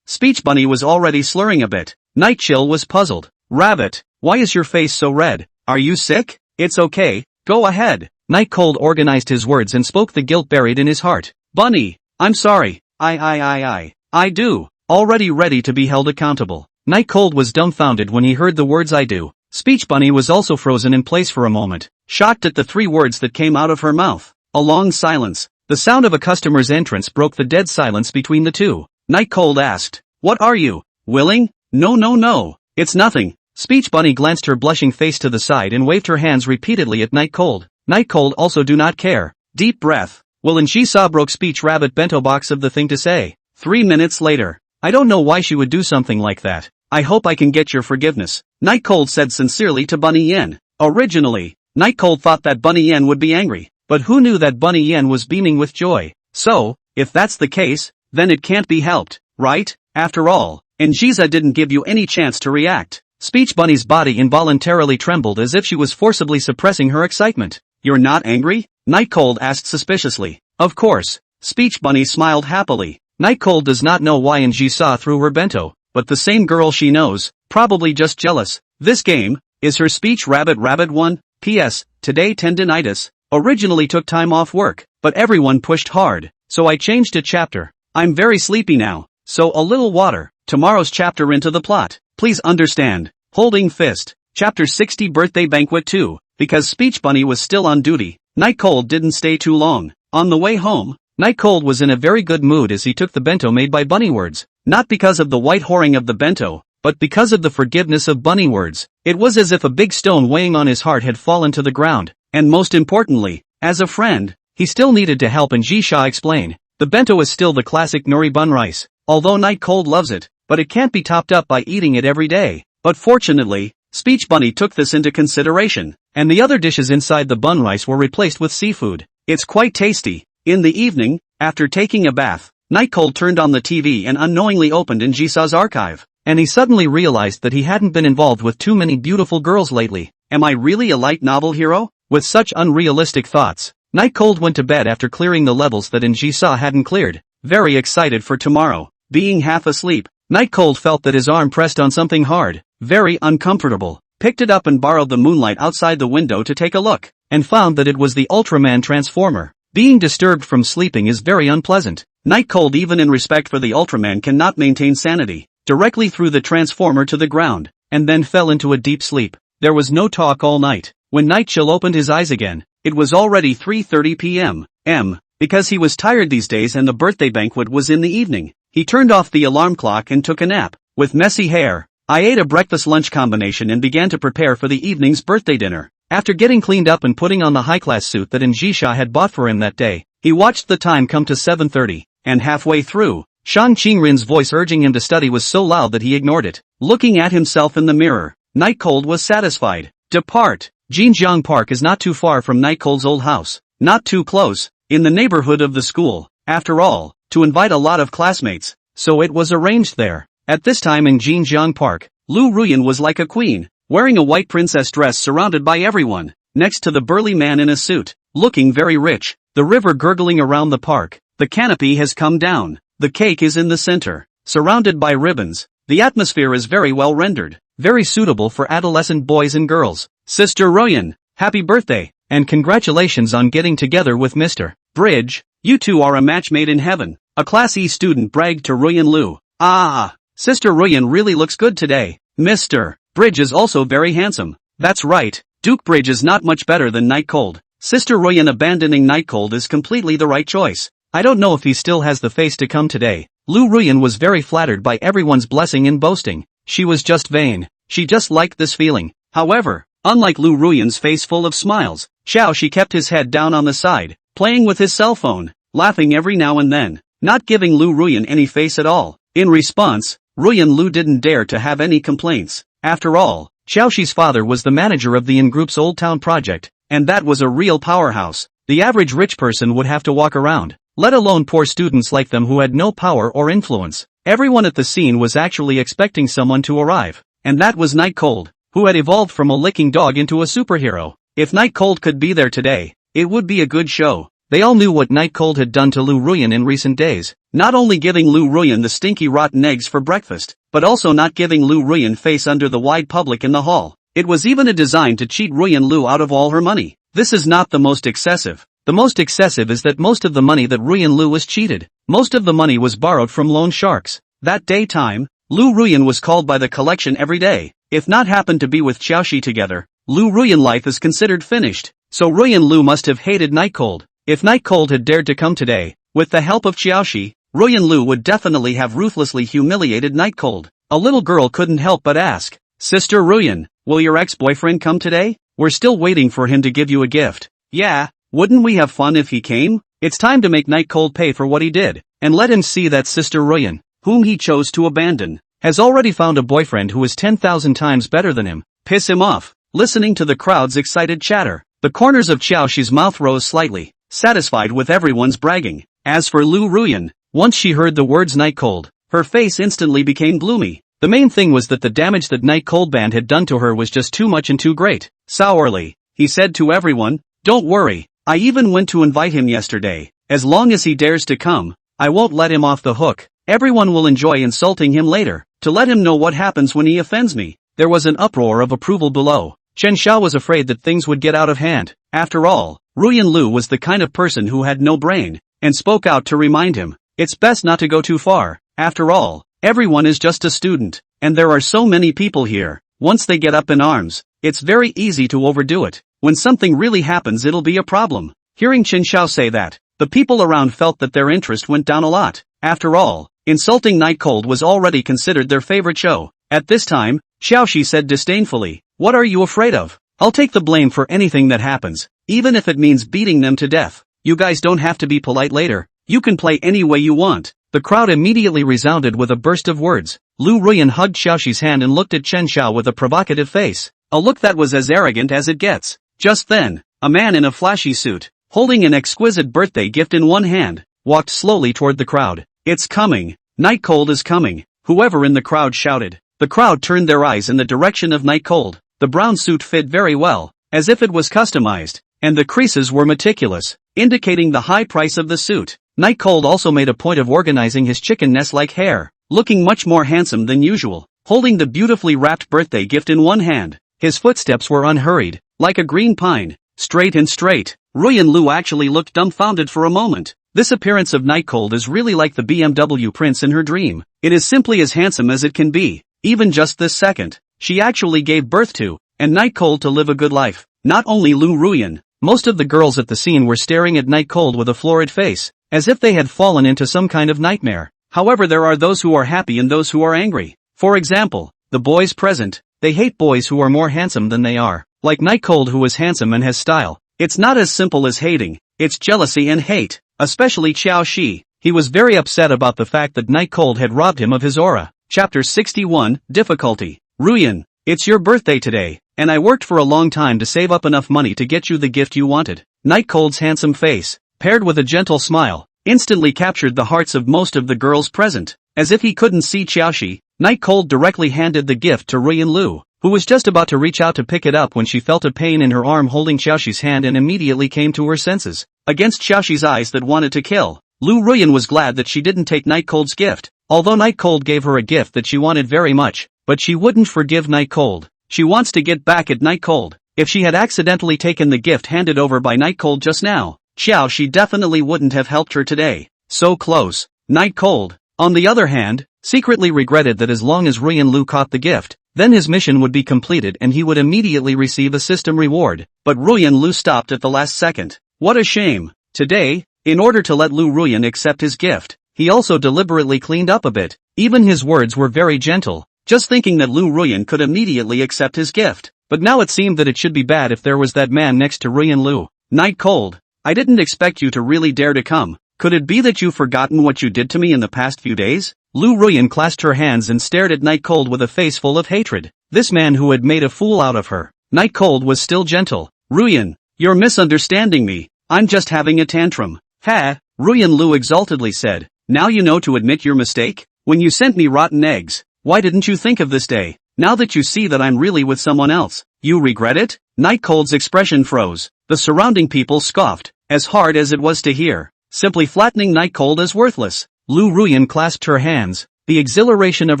Speech Bunny was already slurring a bit. Night Chill was puzzled. Rabbit, why is your face so red? Are you sick? It's okay, go ahead. Night Cold organized his words and spoke the guilt buried in his heart. Bunny, I'm sorry. I do. Already ready to be held accountable. Night Cold was dumbfounded when he heard the words I do. Speech Bunny was also frozen in place for a moment, shocked at the three words that came out of her mouth. A long silence. The sound of a customer's entrance broke the dead silence between the two. Night Cold asked, what are you, willing? No. It's nothing. Speech Bunny glanced her blushing face to the side and waved her hands repeatedly at Night Cold. Night Cold also do not care. Deep breath. Well, and she saw broke Speech Rabbit bento box of the thing to say. 3 minutes later. I don't know why she would do something like that. I hope I can get your forgiveness. Night Cold said sincerely to Bunny Yen. Originally, Night Cold thought that Bunny Yen would be angry, but who knew that Bunny Yen was beaming with joy? So, if that's the case, then it can't be helped, right? After all, Njiza didn't give you any chance to react. Speech Bunny's body involuntarily trembled as if she was forcibly suppressing her excitement. You're not angry? Night Cold asked suspiciously. Of course. Speech Bunny smiled happily. Night Cold does not know why Nji saw through her bento, but the same girl she knows, probably just jealous. This game, is her Speech Rabbit 1? P.S. Today tendinitis. Originally took time off work, but everyone pushed hard, so I changed to chapter. I'm very sleepy now, so a little water. Tomorrow's chapter into the plot. Please understand. Holding fist. Chapter 60 Birthday Banquet 2. Because Speech Bunny was still on duty, Night Cold didn't stay too long. On the way home, Night Cold was in a very good mood as he took the bento made by Bunny Words. Not because of the white whoring of the bento, but because of the forgiveness of Bunny Words. It was as if a big stone weighing on his heart had fallen to the ground, and most importantly, as a friend, he still needed to help. And Jisha explained, the bento is still the classic nori bun rice, although Night Cold loves it, but it can't be topped up by eating it every day. But fortunately, Speech Bunny took this into consideration, and the other dishes inside the bun rice were replaced with seafood. It's quite tasty. In the evening, after taking a bath, Night Cold turned on the TV and unknowingly opened Njisa's archive, and he suddenly realized that he hadn't been involved with too many beautiful girls lately. Am I really a light novel hero? With such unrealistic thoughts, Night Cold went to bed after clearing the levels that Njisa hadn't cleared, very excited for tomorrow. Being half asleep, Night Cold felt that his arm pressed on something hard, very uncomfortable, picked it up and borrowed the moonlight outside the window to take a look, and found that it was the Ultraman transformer. Being disturbed from sleeping is very unpleasant. Night Cold, even in respect for the Ultraman, cannot maintain sanity, directly threw the transformer to the ground, and then fell into a deep sleep. There was no talk all night. When Night Chill opened his eyes again, it was already 3:30 p.m. Because he was tired these days and the birthday banquet was in the evening, he turned off the alarm clock and took a nap. With messy hair, I ate a breakfast-lunch combination and began to prepare for the evening's birthday dinner. After getting cleaned up and putting on the high-class suit that Njisha had bought for him that day, he watched the time come to 7:30, and halfway through, Shang Qingrin's voice urging him to study was so loud that he ignored it. Looking at himself in the mirror, Night Cold was satisfied. Depart. Jinjiang Park is not too far from Night Cold's old house, not too close, in the neighborhood of the school, after all, to invite a lot of classmates, so it was arranged there. At this time in Jinjiang Park, Lu Ruyan was like a queen, wearing a white princess dress surrounded by everyone. next to the burly man in a suit, looking very rich, the river gurgling around the park, the canopy has come down, the cake is in the center, surrounded by ribbons, the atmosphere is very well rendered, very suitable for adolescent boys and girls. Sister Royan, happy birthday, and congratulations on getting together with Mr. Bridge, you two are a match made in heaven, a Class E student bragged to Royan Lu. Ah, Sister Royan really looks good today. Mr. Bridge is also very handsome. That's right, Duke Bridge is not much better than Night Cold. Sister Royan abandoning Night Cold is completely the right choice. I don't know if he still has the face to come today. Lu Ruyan was very flattered by everyone's blessing and boasting. She was just vain. She just liked this feeling. However, unlike Lu Ruyan's face full of smiles, Xiao Shi kept his head down on the side, playing with his cell phone, laughing every now and then, not giving Lu Ruyan any face at all. In response, Ruyan Lu didn't dare to have any complaints. After all, Xiao Shi's father was the manager of the In Group's Old Town project, and that was a real powerhouse. The average rich person would have to walk around, let alone poor students like them who had no power or influence. Everyone at the scene was actually expecting someone to arrive, and that was Night Cold, who had evolved from a licking dog into a superhero. If Night Cold could be there today, it would be a good show. They all knew what Night Cold had done to Lu Ruyan in recent days, not only giving Lu Ruyan the stinky rotten eggs for breakfast, but also not giving Lu Ruyan face under the wide public in the hall. It was even a design to cheat Ruyan Lu out of all her money. This is not the most excessive. The most excessive is that most of the money that Ruyan Lu was cheated, most of the money was borrowed from loan sharks. That daytime, Lu Ruyan was called by the collection every day. If not happened to be with Xiao Shi together, Lu Ruyan life is considered finished. So Ruyan Lu must have hated Night Cold. If Night Cold had dared to come today, with the help of Xiao Shi, Ruyan Lu would definitely have ruthlessly humiliated Night Cold. A little girl couldn't help but ask, Sister Ruyan, will your ex-boyfriend come today? We're still waiting for him to give you a gift. Yeah, wouldn't we have fun if he came? It's time to make Night Cold pay for what he did, and let him see that Sister Ruyan, whom he chose to abandon, has already found a boyfriend who is 10,000 times better than him. Piss him off. Listening to the crowd's excited chatter, the corners of Xiao Shi's mouth rose slightly, satisfied with everyone's bragging. As for Lu Ruyan, once she heard the words Night Cold, her face instantly became gloomy. The main thing was that the damage that Night Cold Band had done to her was just too much and too great. Sourly, he said to everyone, don't worry, I even went to invite him yesterday. As long as he dares to come, I won't let him off the hook. Everyone will enjoy insulting him later, to let him know what happens when he offends me. There was an uproar of approval below. Chen Xiao was afraid that things would get out of hand. After all, Ruyan Lu was the kind of person who had no brain, and spoke out to remind him, it's best not to go too far. After all, everyone is just a student, and there are so many people here. Once they get up in arms, it's very easy to overdo it. When something really happens, it'll be a problem. Hearing Chen Xiao say that, the people around felt that their interest went down a lot. After all, insulting Night Cold was already considered their favorite show. At this time, Xiao Shi said disdainfully, what are you afraid of? I'll take the blame for anything that happens, even if it means beating them to death. You guys don't have to be polite later. You can play any way you want. The crowd immediately resounded with a burst of words. Lu Ruyan hugged Xiao Shi's hand and looked at Chen Xiao with a provocative face. A look that was as arrogant as it gets. Just then, a man in a flashy suit, holding an exquisite birthday gift in one hand, walked slowly toward the crowd. It's coming. Night Cold is coming. Whoever in the crowd shouted. The crowd turned their eyes in the direction of Night Cold. The brown suit fit very well, as if it was customized, and the creases were meticulous, indicating the high price of the suit. Night Cold also made a point of organizing his chicken nest-like hair, looking much more handsome than usual, holding the beautifully wrapped birthday gift in one hand. His footsteps were unhurried, like a green pine, straight and straight. Ruyan Lu actually looked dumbfounded for a moment. This appearance of Night Cold is really like the BMW prince in her dream. It is simply as handsome as it can be. Even just this second, she actually gave birth to, and Night Cold to live a good life. Not only Lu Ruyan, most of the girls at the scene were staring at Night Cold with a florid face, as if they had fallen into some kind of nightmare. However, there are those who are happy and those who are angry. For example, the boys present, they hate boys who are more handsome than they are. Like Night Cold, who is handsome and has style. It's not as simple as hating, it's jealousy and hate, especially Xiao Shi. He was very upset about the fact that Night Cold had robbed him of his aura. Chapter 61, Difficulty. Ruyan, it's your birthday today, and I worked for a long time to save up enough money to get you the gift you wanted. Night Cold's handsome face, paired with a gentle smile, instantly captured the hearts of most of the girls present. As if he couldn't see Xiao Shi, Night Cold directly handed the gift to Ruyan Lu. who was just about to reach out to pick it up when she felt a pain in her arm holding Xiaoxi's hand and immediately came to her senses. Against Xiaoxi's eyes that wanted to kill, Lu Ruyan was glad that she didn't take Night Cold's gift. Although Night Cold gave her a gift that she wanted very much, but she wouldn't forgive Night Cold. She wants to get back at Night Cold. If she had accidentally taken the gift handed over by Night Cold just now, Xiaoxi definitely wouldn't have helped her today. So close. Night Cold, on the other hand, secretly regretted that as long as Ruyan Lu caught the gift, then his mission would be completed and he would immediately receive a system reward. But Ruyan Lu stopped at the last second. What a shame. Today, in order to let Lu Ruyan accept his gift, he also deliberately cleaned up a bit. Even his words were very gentle, just thinking that Lu Ruyan could immediately accept his gift. But now it seemed that it should be bad if there was that man next to Ruyan Lu. Night Cold, I didn't expect you to really dare to come. Could it be that you've forgotten what you did to me in the past few days? Lu Ruyan clasped her hands and stared at Night Cold with a face full of hatred. This man who had made a fool out of her. Night Cold was still gentle. Ruyan, you're misunderstanding me. I'm just having a tantrum. Ha, Ruyan Lu exultantly said. Now you know to admit your mistake? When you sent me rotten eggs, why didn't you think of this day? Now that you see that I'm really with someone else, you regret it? Night Cold's expression froze. The surrounding people scoffed, as hard as it was to hear, simply flattening Night Cold as worthless. Lu Ruyan clasped her hands. The exhilaration of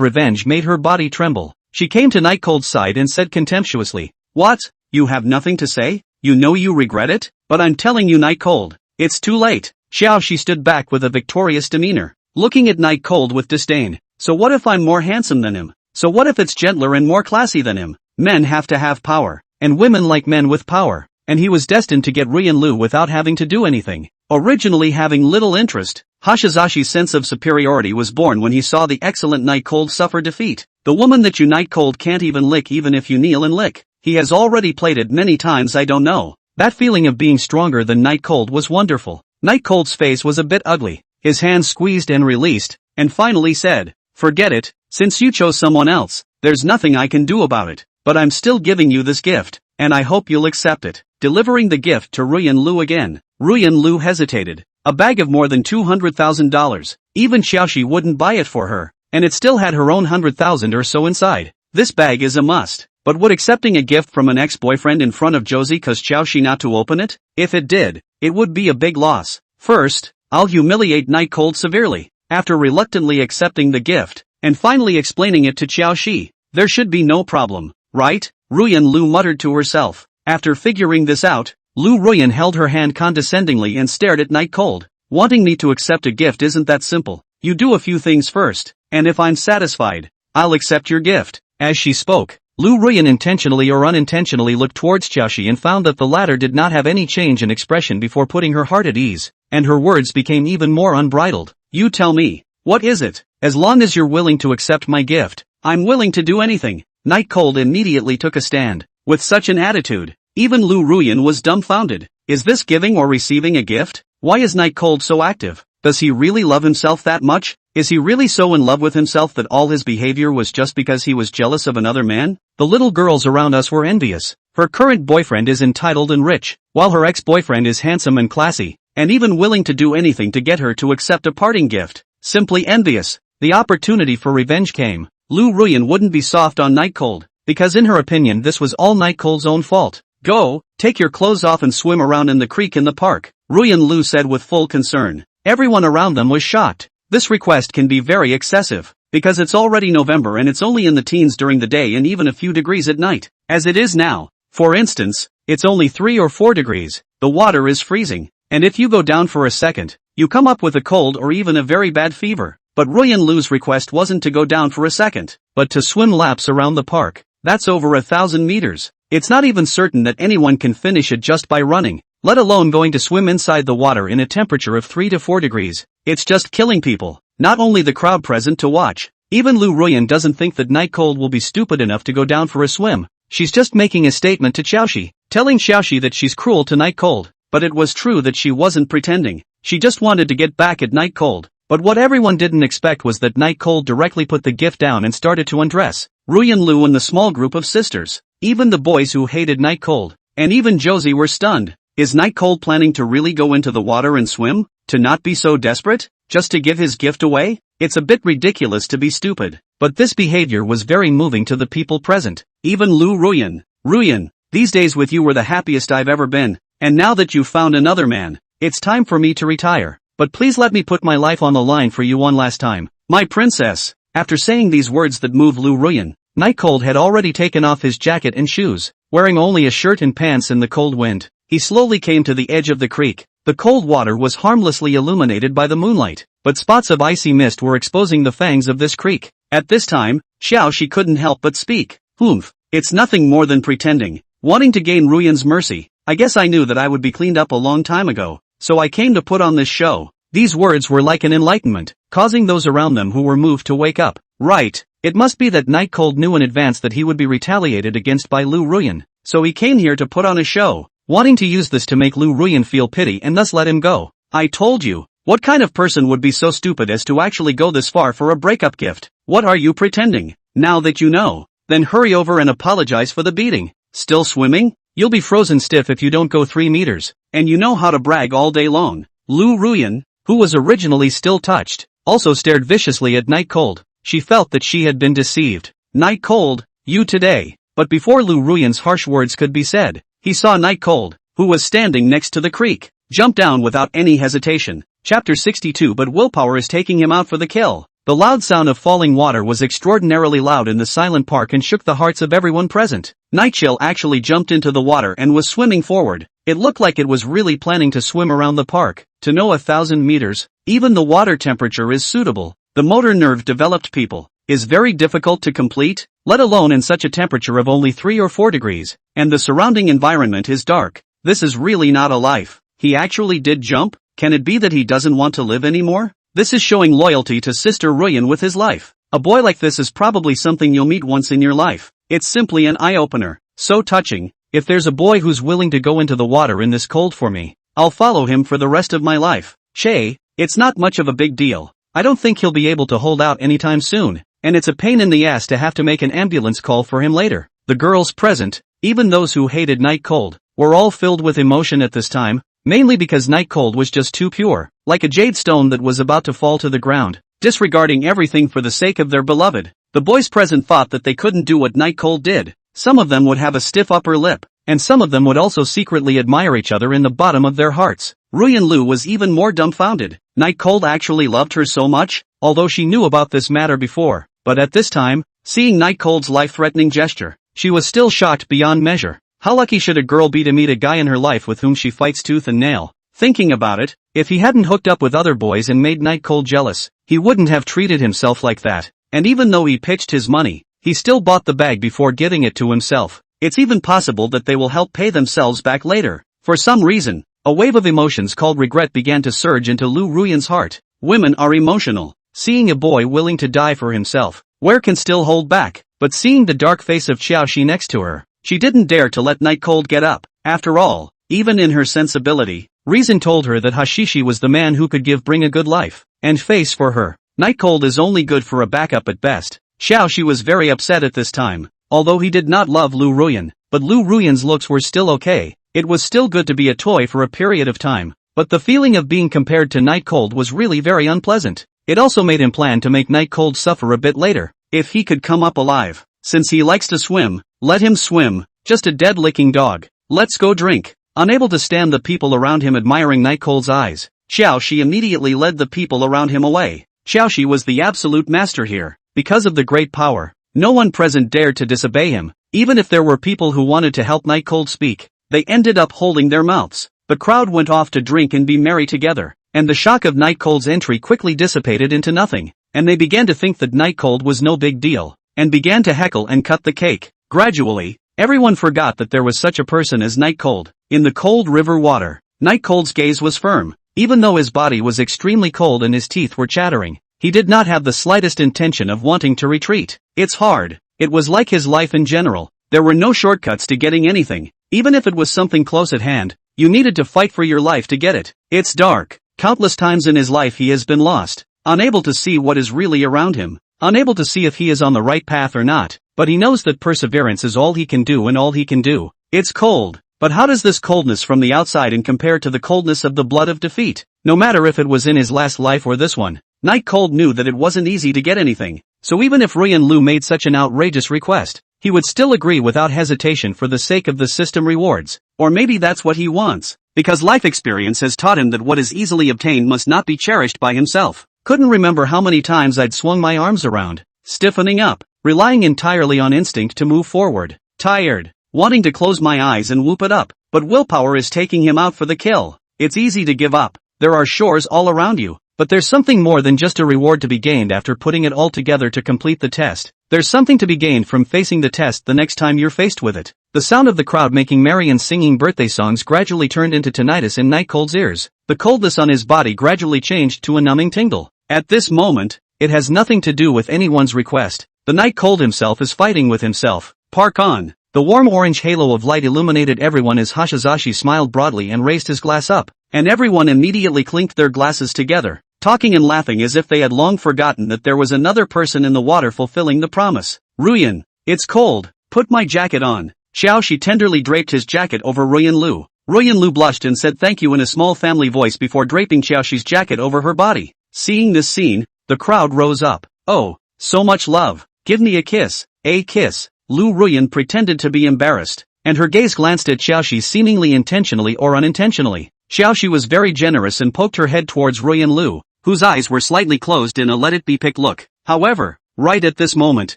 revenge made her body tremble. She came to Night Cold's side and said contemptuously, "What? You have nothing to say? You know you regret it? But I'm telling you, Night Cold, it's too late." Xiaoxi stood back with a victorious demeanor, looking at Night Cold with disdain. So what if I'm more handsome than him? So what if it's gentler and more classy than him? Men have to have power, and women like men with power, and he was destined to get Ruyan Lu without having to do anything. Originally having little interest, Hashizashi's sense of superiority was born when he saw the excellent Night Cold suffer defeat. The woman that you Night Cold can't even lick even if you kneel and lick. He has already played it many times, I don't know. That feeling of being stronger than Night Cold was wonderful. Night Cold's face was a bit ugly. His hands squeezed and released, and finally said, "Forget it, since you chose someone else, there's nothing I can do about it, but I'm still giving you this gift, and I hope you'll accept it." Delivering the gift to Ruyan Lu again, Ruyan Lu hesitated. A bag of more than $200,000, even Xiaoxi wouldn't buy it for her, and it still had her own 100,000 or so inside. This bag is a must, but would accepting a gift from an ex-boyfriend in front of Josie cause Xiaoxi not to open it? If it did, it would be a big loss. First, I'll humiliate Night Cold severely. After reluctantly accepting the gift, and finally explaining it to Xiaoxi, there should be no problem, right? Ruyan Lu muttered to herself. After figuring this out, Lu Ruyan held her hand condescendingly and stared at Night Cold. Wanting me to accept a gift isn't that simple. You do a few things first, and if I'm satisfied, I'll accept your gift. As she spoke, Lu Ruyan intentionally or unintentionally looked towards Xiaoxi and found that the latter did not have any change in expression before putting her heart at ease, and her words became even more unbridled. You tell me, what is it? As long as you're willing to accept my gift, I'm willing to do anything. Night Cold immediately took a stand. With such an attitude, even Lu Ruyan was dumbfounded. Is this giving or receiving a gift? Why is Night Cold so active? Does he really love himself that much? Is he really so in love with himself that all his behavior was just because he was jealous of another man? The little girls around us were envious. Her current boyfriend is entitled and rich, while her ex-boyfriend is handsome and classy, and even willing to do anything to get her to accept a parting gift. Simply envious. The opportunity for revenge came. Lu Ruyan wouldn't be soft on Night Cold, because in her opinion this was all Night Cold's own fault. Go, take your clothes off and swim around in the creek in the park, Ruyan Lu said with full concern. Everyone around them was shocked. This request can be very excessive, because it's already November and it's only in the teens during the day and even a few degrees at night. As it is now, for instance, it's only 3 or 4 degrees, the water is freezing, and if you go down for a second, you come up with a cold or even a very bad fever. But Ruyan Lu's request wasn't to go down for a second, but to swim laps around the park. That's over 1,000 meters. It's not even certain that anyone can finish it just by running, let alone going to swim inside the water in a temperature of 3 to 4 degrees. It's just killing people, not only the crowd present to watch. Even Lu Ruyan doesn't think that Night Cold will be stupid enough to go down for a swim. She's just making a statement to Xiaoxi, telling Xiaoxi that she's cruel to Night Cold. But it was true that she wasn't pretending. She just wanted to get back at Night Cold. But what everyone didn't expect was that Night Cold directly put the gift down and started to undress Ruyan Lu and the small group of sisters. Even the boys who hated Night Cold, and even Josie were stunned. Is Night Cold planning to really go into the water and swim? To not be so desperate? Just to give his gift away? It's a bit ridiculous to be stupid, but this behavior was very moving to the people present, even Lu Ruyan. Ruyan, these days with you were the happiest I've ever been, and now that you've found another man, it's time for me to retire. But please let me put my life on the line for you one last time, my princess. After saying these words that moved Lu Ruyan, Night Cold had already taken off his jacket and shoes, wearing only a shirt and pants in the cold wind. He slowly came to the edge of the creek. The cold water was harmlessly illuminated by the moonlight, but spots of icy mist were exposing the fangs of this creek. At this time, she couldn't help but speak. Humph, it's nothing more than pretending, wanting to gain Ruyan's mercy. I guess I knew that I would be cleaned up a long time ago, so I came to put on this show. These words were like an enlightenment, causing those around them who were moved to wake up. Right, it must be that Night Cold knew in advance that he would be retaliated against by Lu Ruyan, so he came here to put on a show, wanting to use this to make Lu Ruyan feel pity and thus let him go. I told you, what kind of person would be so stupid as to actually go this far for a breakup gift? What are you pretending? Now that you know, then hurry over and apologize for the beating. Still swimming? You'll be frozen stiff if you don't go 3 meters, and you know how to brag all day long. Lu Ruyan, who was originally still touched, also stared viciously at Night Cold. She felt that she had been deceived. Night Cold, you today. But before Lu Ruyan's harsh words could be said, he saw Night Cold, who was standing next to the creek, jump down without any hesitation. Chapter 62. But willpower is taking him out for the kill. The loud sound of falling water was extraordinarily loud in the silent park and shook the hearts of everyone present. Nightchill actually jumped into the water and was swimming forward. It looked like it was really planning to swim around the park. To know 1,000 meters, even the water temperature is suitable. The motor nerve developed people is very difficult to complete, let alone in such a temperature of only 3 or 4 degrees, and the surrounding environment is dark. This is really not a life. He actually did jump? Can it be that he doesn't want to live anymore? This is showing loyalty to Sister Ruyan with his life. A boy like this is probably something you'll meet once in your life. It's simply an eye-opener. So touching. If there's a boy who's willing to go into the water in this cold for me, I'll follow him for the rest of my life. Che, it's not much of a big deal. I don't think he'll be able to hold out anytime soon, and it's a pain in the ass to have to make an ambulance call for him later. The girls present, even those who hated Night Cold, were all filled with emotion at this time, mainly because Night Cold was just too pure, like a jade stone that was about to fall to the ground, disregarding everything for the sake of their beloved. The boys present thought that they couldn't do what Night Cold did. Some of them would have a stiff upper lip, and some of them would also secretly admire each other in the bottom of their hearts. Ruyan Lu was even more dumbfounded. Night Cold actually loved her so much, although she knew about this matter before, but at this time, seeing Night Cold's life-threatening gesture, she was still shocked beyond measure. How lucky should a girl be to meet a guy in her life with whom she fights tooth and nail? Thinking about it, if he hadn't hooked up with other boys and made Night Cold jealous, he wouldn't have treated himself like that. And even though he pitched his money, he still bought the bag before giving it to himself. It's even possible that they will help pay themselves back later. For some reason, a wave of emotions called regret began to surge into Lu Ruyan's heart. Women are emotional. Seeing a boy willing to die for himself, where can still hold back? But seeing the dark face of Xiaoxi next to her, she didn't dare to let Night Cold get up. After all, even in her sensibility, reason told her that Hashishi was the man who could bring a good life and face for her. Night Cold is only good for a backup at best. Xiaoxi was very upset at this time. Although he did not love Lu Ruyan, but Lu Ruyan's looks were still okay. It was still good to be a toy for a period of time, but the feeling of being compared to Night Cold was really very unpleasant. It also made him plan to make Night Cold suffer a bit later, if he could come up alive. Since he likes to swim, let him swim, just a dead-licking dog. Let's go drink. Unable to stand the people around him admiring Night Cold's eyes, Xiaoxi immediately led the people around him away. Xiaoxi was the absolute master here. Because of the great power, no one present dared to disobey him. Even if there were people who wanted to help Night Cold speak, they ended up holding their mouths. The crowd went off to drink and be merry together, and the shock of Night Cold's entry quickly dissipated into nothing, and they began to think that Night Cold was no big deal, and began to heckle and cut the cake. Gradually, everyone forgot that there was such a person as Night Cold. In the cold river water, Night Cold's gaze was firm. Even though his body was extremely cold and his teeth were chattering, he did not have the slightest intention of wanting to retreat. It's hard. It was like his life in general. There were no shortcuts to getting anything. Even if it was something close at hand, you needed to fight for your life to get it. It's dark. Countless times in his life he has been lost, unable to see what is really around him, unable to see if he is on the right path or not, but he knows that perseverance is all he can do and all he can do. It's cold. But how does this coldness from the outside compare to the coldness of the blood of defeat? No matter if it was in his last life or this one, Night Cold knew that it wasn't easy to get anything, so even if Ruyan Lu made such an outrageous request, he would still agree without hesitation for the sake of the system rewards. Or maybe that's what he wants, because life experience has taught him that what is easily obtained must not be cherished by himself. Couldn't remember how many times I'd swung my arms around, stiffening up, relying entirely on instinct to move forward, tired, wanting to close my eyes and whoop it up, but willpower is taking him out for the kill. It's easy to give up. There are shores all around you, but there's something more than just a reward to be gained after putting it all together to complete the test. There's something to be gained from facing the test the next time you're faced with it. The sound of the crowd making merry and singing birthday songs gradually turned into tinnitus in Night Cold's ears. The coldness on his body gradually changed to a numbing tingle. At this moment, it has nothing to do with anyone's request. The Night Cold himself is fighting with himself. Park on. The warm orange halo of light illuminated everyone as Hashizashi smiled broadly and raised his glass up, and everyone immediately clinked their glasses together, talking and laughing as if they had long forgotten that there was another person in the water fulfilling the promise. Ruyan, it's cold, put my jacket on. Xiaoxi tenderly draped his jacket over Ruyan Lu. Ruyan Lu blushed and said thank you in a small family voice before draping Xiaoxi's jacket over her body. Seeing this scene, the crowd rose up. Oh, so much love, give me a kiss. A kiss. Lu Ruyan pretended to be embarrassed, and her gaze glanced at Xiaoxi seemingly intentionally or unintentionally. Xiaoxi was very generous and poked her head towards Ruyan Lu, whose eyes were slightly closed in a let-it-be-picked look. However, right at this moment,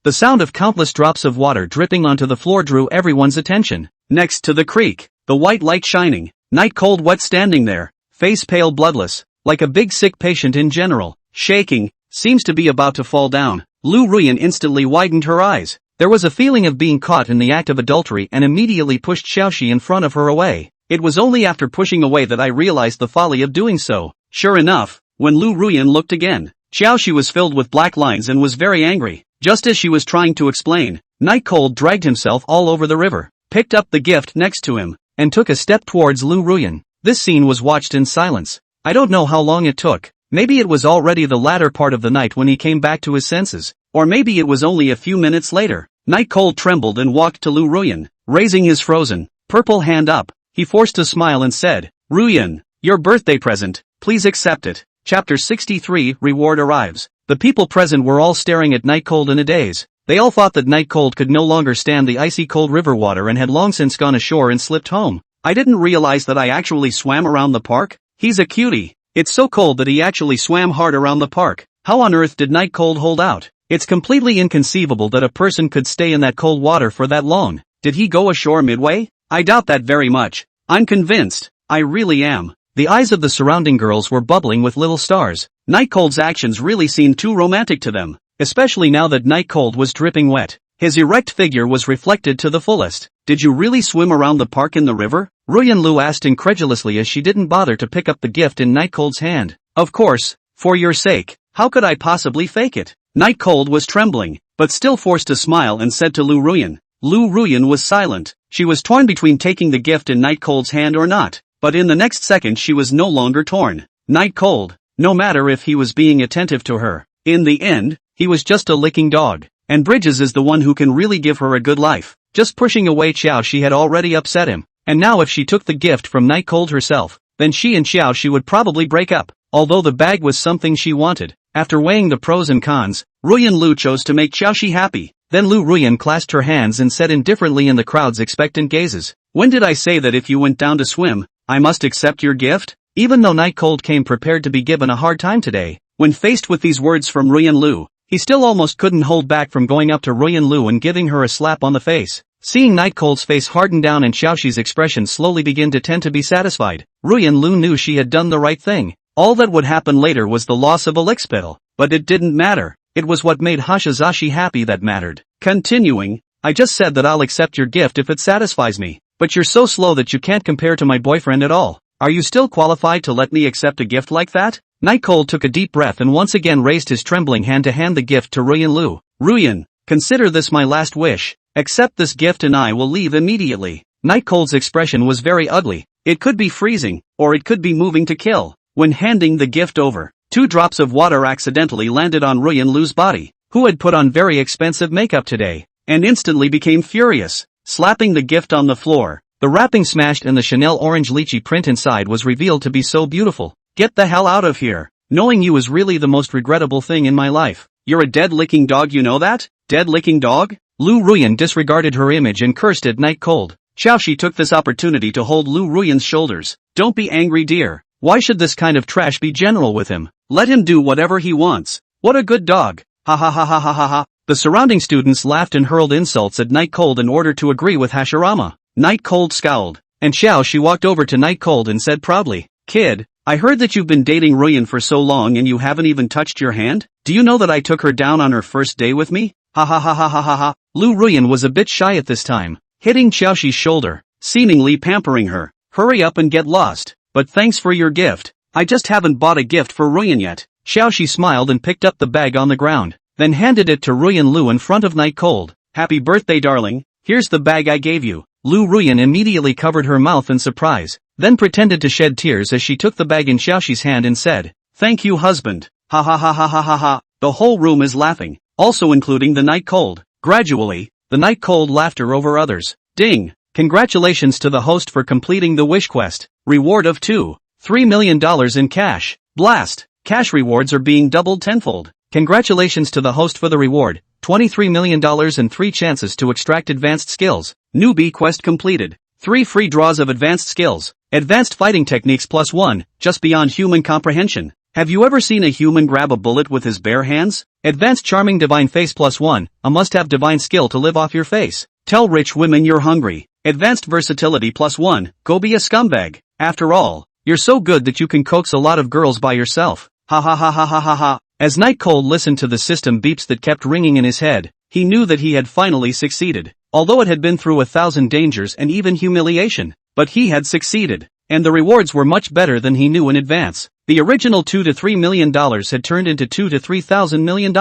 the sound of countless drops of water dripping onto the floor drew everyone's attention. Next to the creek, the white light shining, Night Cold wet standing there, face pale bloodless, like a big sick patient in general, shaking, seems to be about to fall down. Lu Ruyan instantly widened her eyes. There was a feeling of being caught in the act of adultery and immediately pushed Xiaoxi in front of her away. It was only after pushing away that I realized the folly of doing so. Sure enough, when Lu Ruyan looked again, Xiaoxi was filled with black lines and was very angry. Just as she was trying to explain, Night Cold dragged himself all over the river, picked up the gift next to him, and took a step towards Lu Ruyan. This scene was watched in silence. I don't know how long it took. Maybe it was already the latter part of the night when he came back to his senses, or maybe it was only a few minutes later. Night Cold trembled and walked to Lu Ruyan, raising his frozen, purple hand up. He forced a smile and said, Ruyan, your birthday present, please accept it. Chapter 63 Reward Arrives. The people present were all staring at Night Cold in a daze. They all thought that Night Cold could no longer stand the icy cold river water and had long since gone ashore and slipped home. I didn't realize that I actually swam around the park. He's a cutie. It's so cold that he actually swam hard around the park. How on earth did Night Cold hold out? It's completely inconceivable that a person could stay in that cold water for that long. Did he go ashore midway? I doubt that very much. I'm convinced. I really am. The eyes of the surrounding girls were bubbling with little stars. Night Cold's actions really seemed too romantic to them, especially now that Night Cold was dripping wet. His erect figure was reflected to the fullest. Did you really swim around the park in the river? Ruyan Lu asked incredulously as she didn't bother to pick up the gift in Night Cold's hand. Of course, for your sake. How could I possibly fake it? Night Cold was trembling, but still forced a smile and said to Lu Ruyan. Lu Ruyan was silent. She was torn between taking the gift in Night Cold's hand or not, but in the next second she was no longer torn. Night Cold, no matter if he was being attentive to her, in the end, he was just a licking dog, and Bridges is the one who can really give her a good life. Just pushing away Xiaoxi had already upset him, and now if she took the gift from Night Cold herself, then she and Xiaoxi would probably break up, although the bag was something she wanted. After weighing the pros and cons, Ruyan Lu chose to make Xiaoxi happy. Then Lu Ruyan clasped her hands and said indifferently in the crowd's expectant gazes, when did I say that if you went down to swim, I must accept your gift? Even though Night Cold came prepared to be given a hard time today, when faced with these words from Ruyan Lu, he still almost couldn't hold back from going up to Ruyan Lu and giving her a slap on the face. Seeing Night Cold's face harden down and Xiaoxi's expression slowly begin to tend to be satisfied, Ruyan Lu knew she had done the right thing. All that would happen later was the loss of Elixpil, but it didn't matter. It was what made Hashizashi happy that mattered. Continuing, I just said that I'll accept your gift if it satisfies me, but you're so slow that you can't compare to my boyfriend at all. Are you still qualified to let me accept a gift like that? Night Cold took a deep breath and once again raised his trembling hand to hand the gift to Ruyan Lu. Ruyan, consider this my last wish. Accept this gift and I will leave immediately. Night Cold's expression was very ugly. It could be freezing, or it could be moving to kill. When handing the gift over, 2 drops of water accidentally landed on Ruyan Lu's body, who had put on very expensive makeup today, and instantly became furious, slapping the gift on the floor. The wrapping smashed and the Chanel orange lychee print inside was revealed to be so beautiful. Get the hell out of here. Knowing you is really the most regrettable thing in my life. You're a dead-licking dog, you know that? Dead-licking dog? Lu Ruyan disregarded her image and cursed at Night Cold. Xiaoxi took this opportunity to hold Lu Ruyan's shoulders. Don't be angry, dear. Why should this kind of trash be general with him? Let him do whatever he wants. What a good dog. Ha ha ha ha ha ha ha. The surrounding students laughed and hurled insults at Night Cold in order to agree with Hashirama. Night Cold scowled, and Xiaoxi walked over to Night Cold and said proudly, "Kid, I heard that you've been dating Ruyan for so long and you haven't even touched your hand? Do you know that I took her down on her first day with me? Ha ha ha ha ha ha ha." Lu Ruyan was a bit shy at this time, hitting Xiaoxi's shoulder, seemingly pampering her. "Hurry up and get lost, but thanks for your gift. I just haven't bought a gift for Ruyan yet." Xiaoxi smiled and picked up the bag on the ground, then handed it to Ruyan Lu in front of Night Cold. "Happy birthday, darling. Here's the bag I gave you." Lu Ruyan immediately covered her mouth in surprise, then pretended to shed tears as she took the bag in Xiaoxi's hand and said, "Thank you, husband." Ha ha ha ha ha ha ha. The whole room is laughing, also including the Night Cold. Gradually, the Night Cold laughter over others. Ding! Congratulations to the host for completing the wish quest. Reward of $2.3 million in cash. Blast! Cash rewards are being doubled tenfold. Congratulations to the host for the reward, $23 million and 3 chances to extract advanced skills. Newbie quest completed. 3 free draws of advanced skills. Advanced fighting techniques +1, just beyond human comprehension. Have you ever seen a human grab a bullet with his bare hands? Advanced charming divine face +1, a must-have divine skill to live off your face. Tell rich women you're hungry. Advanced versatility +1, go be a scumbag. After all, you're so good that you can coax a lot of girls by yourself. Ha ha ha ha ha ha ha. As Night Cold listened to the system beeps that kept ringing in his head, he knew that he had finally succeeded. Although it had been through 1,000 dangers and even humiliation, but he had succeeded, and the rewards were much better than he knew in advance. The original $2 to $3 million had turned into $2 to $3,000 million.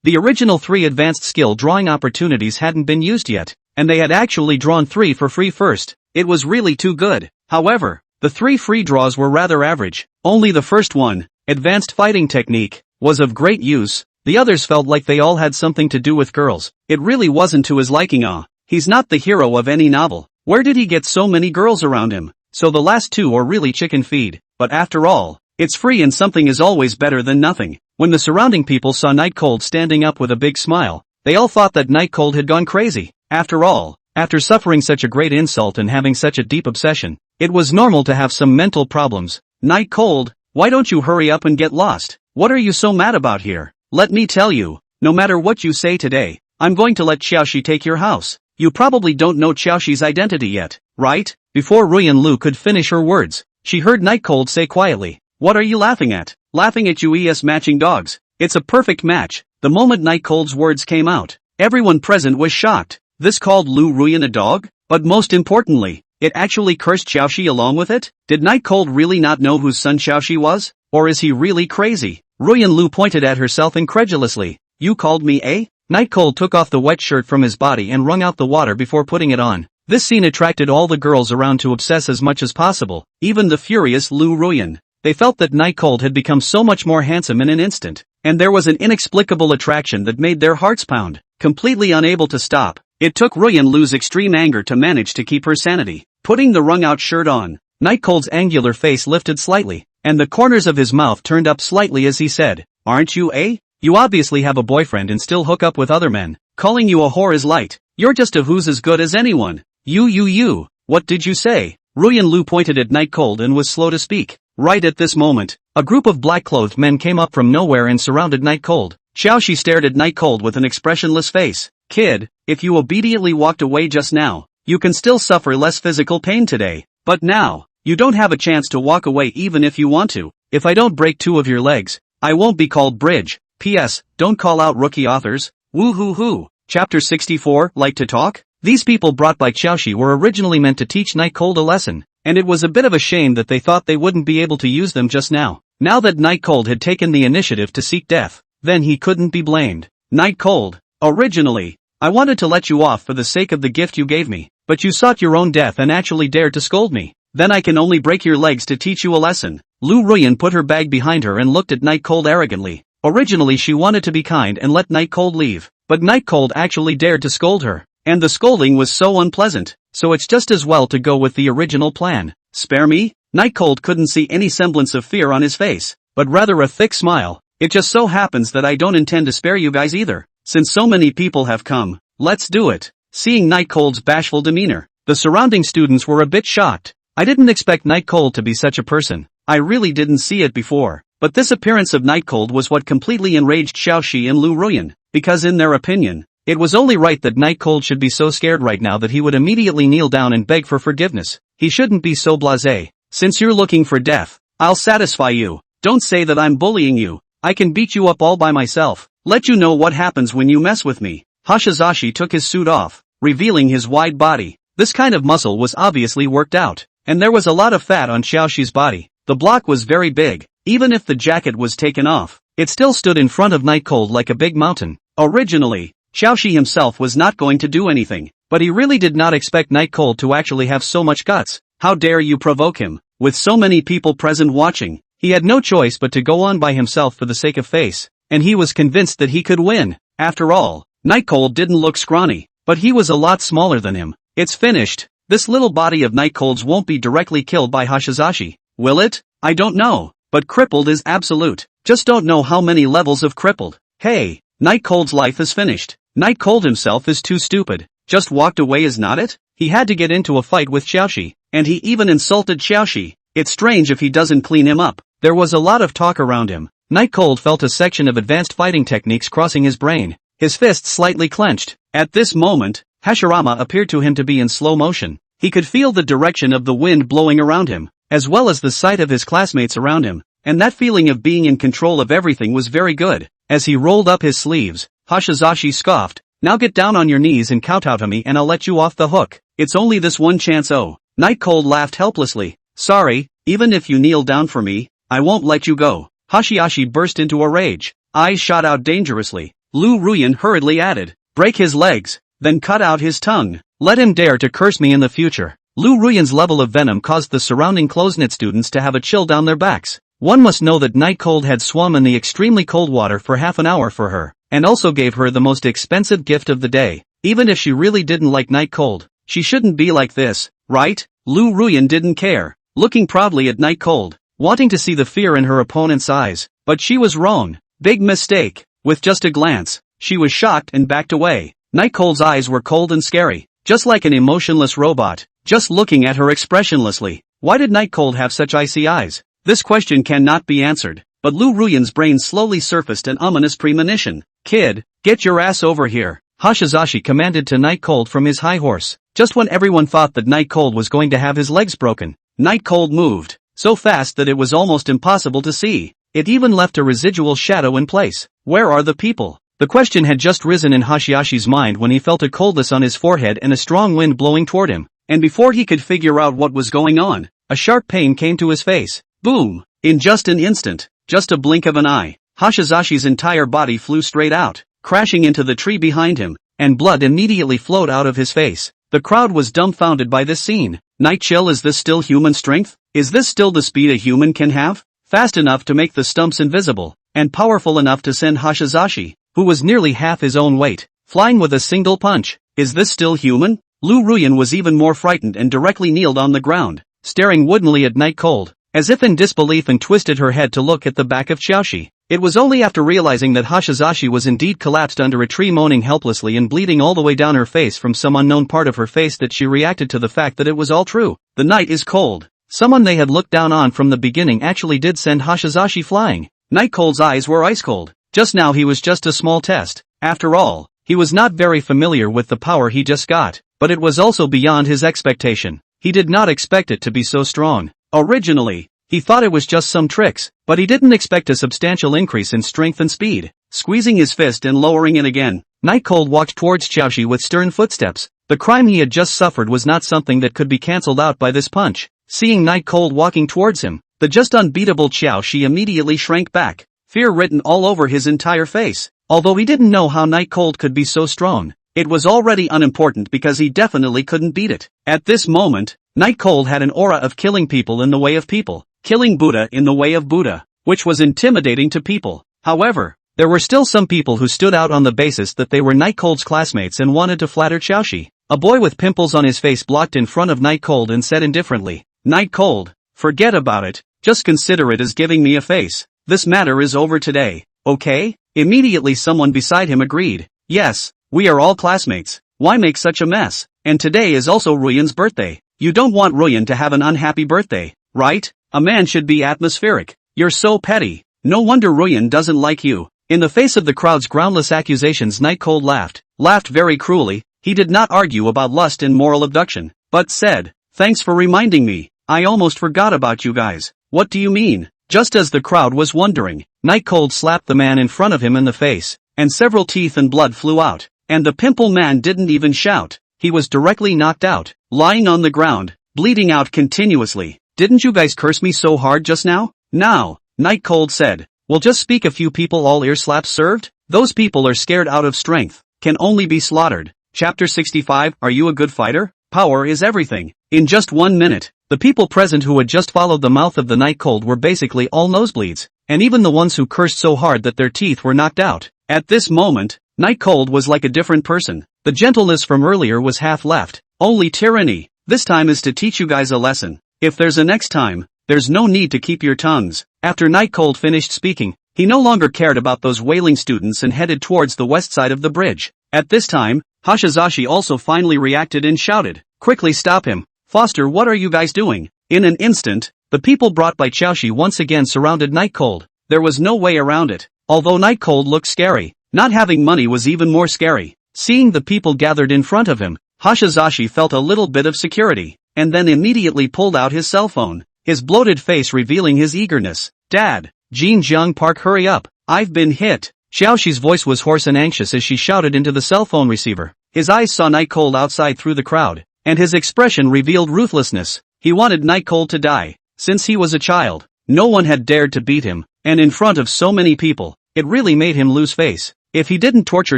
The original 3 advanced skill drawing opportunities hadn't been used yet, and they had actually drawn 3 for free first. It was really too good. However, the 3 free draws were rather average. Only the first one, advanced fighting technique, was of great use. The others felt like they all had something to do with girls. It really wasn't to his liking. He's not the hero of any novel. Where did he get so many girls around him? So the last 2 are really chicken feed. But after all, it's free and something is always better than nothing. When the surrounding people saw Night Cold standing up with a big smile, they all thought that Night Cold had gone crazy. After all, after suffering such a great insult and having such a deep obsession, it was normal to have some mental problems. Night Cold, why don't you hurry up and get lost? What are you so mad about here? Let me tell you, no matter what you say today, I'm going to let Xiaoxi take your house. You probably don't know Xiaoxi's identity yet, right? Before Ruyan Lu could finish her words, she heard Night Cold say quietly, "What are you laughing at?" "Laughing at you matching dogs. It's a perfect match." The moment Night Cold's words came out, everyone present was shocked. This called Lu Ruyan a dog? But most importantly, it actually cursed Xiaoxi along with it? Did Night Cold really not know whose son Xiaoxi was? Or is he really crazy? Ruyan Lu pointed at herself incredulously. "You called me a?" Night Cold took off the wet shirt from his body and wrung out the water before putting it on. This scene attracted all the girls around to obsess as much as possible, even the furious Lu Ruyan. They felt that Night Cold had become so much more handsome in an instant, and there was an inexplicable attraction that made their hearts pound. Completely unable to stop, it took Ruyan Lu's extreme anger to manage to keep her sanity. Putting the wrung-out shirt on, Night Cold's angular face lifted slightly, and the corners of his mouth turned up slightly as he said, "Aren't you a? You obviously have a boyfriend and still hook up with other men. Calling you a whore is light. You're just a who's as good as anyone. You. What did you say?" Ruyan Lu pointed at Night Cold and was slow to speak. Right at this moment, a group of black-clothed men came up from nowhere and surrounded Night Cold. Xiaoxi stared at Night Cold with an expressionless face. "Kid, if you obediently walked away just now, you can still suffer less physical pain today. But now, you don't have a chance to walk away even if you want to. If I don't break 2 of your legs, I won't be called Bridge. P.S. Don't call out rookie authors. Woo-hoo-hoo." Chapter 64, Like to Talk? These people brought by Xiaoxi were originally meant to teach Night Cold a lesson, and it was a bit of a shame that they thought they wouldn't be able to use them just now. Now that Night Cold had taken the initiative to seek death, then he couldn't be blamed. "Night Cold, originally, I wanted to let you off for the sake of the gift you gave me, but you sought your own death and actually dared to scold me. Then I can only break your legs to teach you a lesson." Lu Ruyan put her bag behind her and looked at Night Cold arrogantly. Originally she wanted to be kind and let Night Cold leave, but Night Cold actually dared to scold her, and the scolding was so unpleasant, so it's just as well to go with the original plan. "Spare me?" Night Cold couldn't see any semblance of fear on his face. but rather a thick smile. It just so happens that I don't intend to spare you guys either. Since so many people have come, let's do it. Seeing Night Cold's bashful demeanor, the surrounding students were a bit shocked. I didn't expect Night Cold to be such a person. I really didn't see it before. But this appearance of Night Cold was what completely enraged Xiaoxi and Lu Ruyan, because in their opinion, it was only right that Night Cold should be so scared right now that he would immediately kneel down and beg for forgiveness. He shouldn't be so blasé. Since you're looking for death, I'll satisfy you. Don't say that I'm bullying you. I can beat you up all by myself. Let you know what happens when you mess with me. Hashizashi took his suit off, revealing his wide body. This kind of muscle was obviously worked out, and there was a lot of fat on Xiaoxi's body. The block was very big. Even if the jacket was taken off, it still stood in front of Night Cold like a big mountain. Originally, Xiaoxi himself was not going to do anything, but he really did not expect Night Cold to actually have so much guts. How dare you provoke him? With so many people present watching, he had no choice but to go on by himself for the sake of face, and he was convinced that he could win. After all, Night Cold didn't look scrawny, but he was a lot smaller than him. It's finished. This little body of Night Cold's won't be directly killed by Hashizashi, will it? I don't know, but crippled is absolute. Just don't know how many levels of crippled. Hey, Night Cold's life is finished. Night Cold himself is too stupid. Just walked away is not it? He had to get into a fight with Xiaoxi, and he even insulted Xiaoxi. It's strange if he doesn't clean him up. There was a lot of talk around him. Night Cold felt a section of advanced fighting techniques crossing his brain. His fists slightly clenched. At this moment, Hashirama appeared to him to be in slow motion. He could feel the direction of the wind blowing around him, as well as the sight of his classmates around him, and that feeling of being in control of everything was very good. As he rolled up his sleeves, Hashizashi scoffed, "Now get down on your knees and kowtow to me and I'll let you off the hook. It's only this one chance." Oh. Night Cold laughed helplessly. "Sorry, even if you kneel down for me, I won't let you go." Hashiashi burst into a rage. Eyes shot out dangerously. Lu Ruyan hurriedly added, "Break his legs, then cut out his tongue. Let him dare to curse me in the future." Lu Ruyan's level of venom caused the surrounding close-knit students to have a chill down their backs. One must know that Night Cold had swum in the extremely cold water for half an hour for her, and also gave her the most expensive gift of the day. Even if she really didn't like Night Cold, she shouldn't be like this, right? Lu Ruyan didn't care, looking proudly at Night Cold, wanting to see the fear in her opponent's eyes, but she was wrong. Big mistake. With just a glance, she was shocked and backed away. Night Cold's eyes were cold and scary, just like an emotionless robot, just looking at her expressionlessly. Why did Night Cold have such icy eyes? This question cannot be answered, but Lu Ruyan's brain slowly surfaced an ominous premonition. "Kid, get your ass over here," Hashizashi commanded to Night Cold from his high horse. Just when everyone thought that Night Cold was going to have his legs broken, Night Cold moved, so fast that it was almost impossible to see. It even left a residual shadow in place. Where are the people? The question had just risen in Hashiashi's mind when he felt a coldness on his forehead and a strong wind blowing toward him, and before he could figure out what was going on, a sharp pain came to his face. Boom! In just an instant, just a blink of an eye, Hashizashi's entire body flew straight out, crashing into the tree behind him, and blood immediately flowed out of his face. The crowd was dumbfounded by this scene. Night Chill, is this still human strength? Is this still the speed a human can have? Fast enough to make the stumps invisible, and powerful enough to send Hashizashi, who was nearly half his own weight, flying with a single punch. Is this still human? Lu Ruyan was even more frightened and directly kneeled on the ground, staring woodenly at Night Cold, as if in disbelief, and twisted her head to look at the back of Xiaoxi. It was only after realizing that Hashizashi was indeed collapsed under a tree, moaning helplessly and bleeding all the way down her face from some unknown part of her face, that she reacted to the fact that it was all true. The night is cold. Someone they had looked down on from the beginning actually did send Hashizashi flying. Night Cold's eyes were ice cold. Just now he was just a small test. After all, he was not very familiar with the power he just got, but it was also beyond his expectation. He did not expect it to be so strong. Originally, he thought it was just some tricks, but he didn't expect a substantial increase in strength and speed. Squeezing his fist and lowering it again, Night Cold walked towards Xiaoxi with stern footsteps. The crime he had just suffered was not something that could be cancelled out by this punch. Seeing Night Cold walking towards him, the just unbeatable Xiaoxi immediately shrank back, fear written all over his entire face. Although he didn't know how Night Cold could be so strong, it was already unimportant because he definitely couldn't beat it. At this moment, Night Cold had an aura of killing people in the way of people, killing Buddha in the way of Buddha, which was intimidating to people. However, there were still some people who stood out on the basis that they were Night Cold's classmates and wanted to flatter Xiaoxi. A boy with pimples on his face blocked in front of Night Cold and said indifferently, "Night Cold, forget about it, just consider it as giving me a face." This matter is over today, okay? Immediately someone beside him agreed. Yes, we are all classmates. Why make such a mess? And today is also Ruyan's birthday. You don't want Ruyan to have an unhappy birthday, right? A man should be atmospheric. You're so petty. No wonder Ruyan doesn't like you. In the face of the crowd's groundless accusations, Night Cold laughed very cruelly. He did not argue about lust and moral abduction, but said, "Thanks for reminding me. I almost forgot about you guys." "What do you mean?" Just as the crowd was wondering, Night Cold slapped the man in front of him in the face, and several teeth and blood flew out. And the pimple man didn't even shout. He was directly knocked out, lying on the ground, bleeding out continuously. "Didn't you guys curse me so hard just now?" "Now," Night Cold said. "Will just speak a few people all ear slaps served? Those people are scared out of strength, can only be slaughtered." Chapter 65. Are you a good fighter? Power is everything. In just 1 minute, the people present who had just followed the mouth of the Night Cold were basically all nosebleeds, and even the ones who cursed so hard that their teeth were knocked out. At this moment, Night Cold was like a different person. The gentleness from earlier was half left. Only tyranny. This time is to teach you guys a lesson. If there's a next time, there's no need to keep your tongues. After Night Cold finished speaking, he no longer cared about those wailing students and headed towards the west side of the bridge. At this time, Hashizashi also finally reacted and shouted, "Quickly stop him. Foster, what are you guys doing?" In an instant, the people brought by Chaoshi once again surrounded Night Cold. There was no way around it. Although Night Cold looked scary, not having money was even more scary. Seeing the people gathered in front of him, Hashizashi felt a little bit of security, and then immediately pulled out his cell phone, his bloated face revealing his eagerness. "Dad, Jinjiang Park, hurry up, I've been hit." Xiaoxi's voice was hoarse and anxious as she shouted into the cell phone receiver. His eyes saw Night Cold outside through the crowd, and his expression revealed ruthlessness. He wanted Night Cold to die. Since he was a child, no one had dared to beat him, and in front of so many people, it really made him lose face. If he didn't torture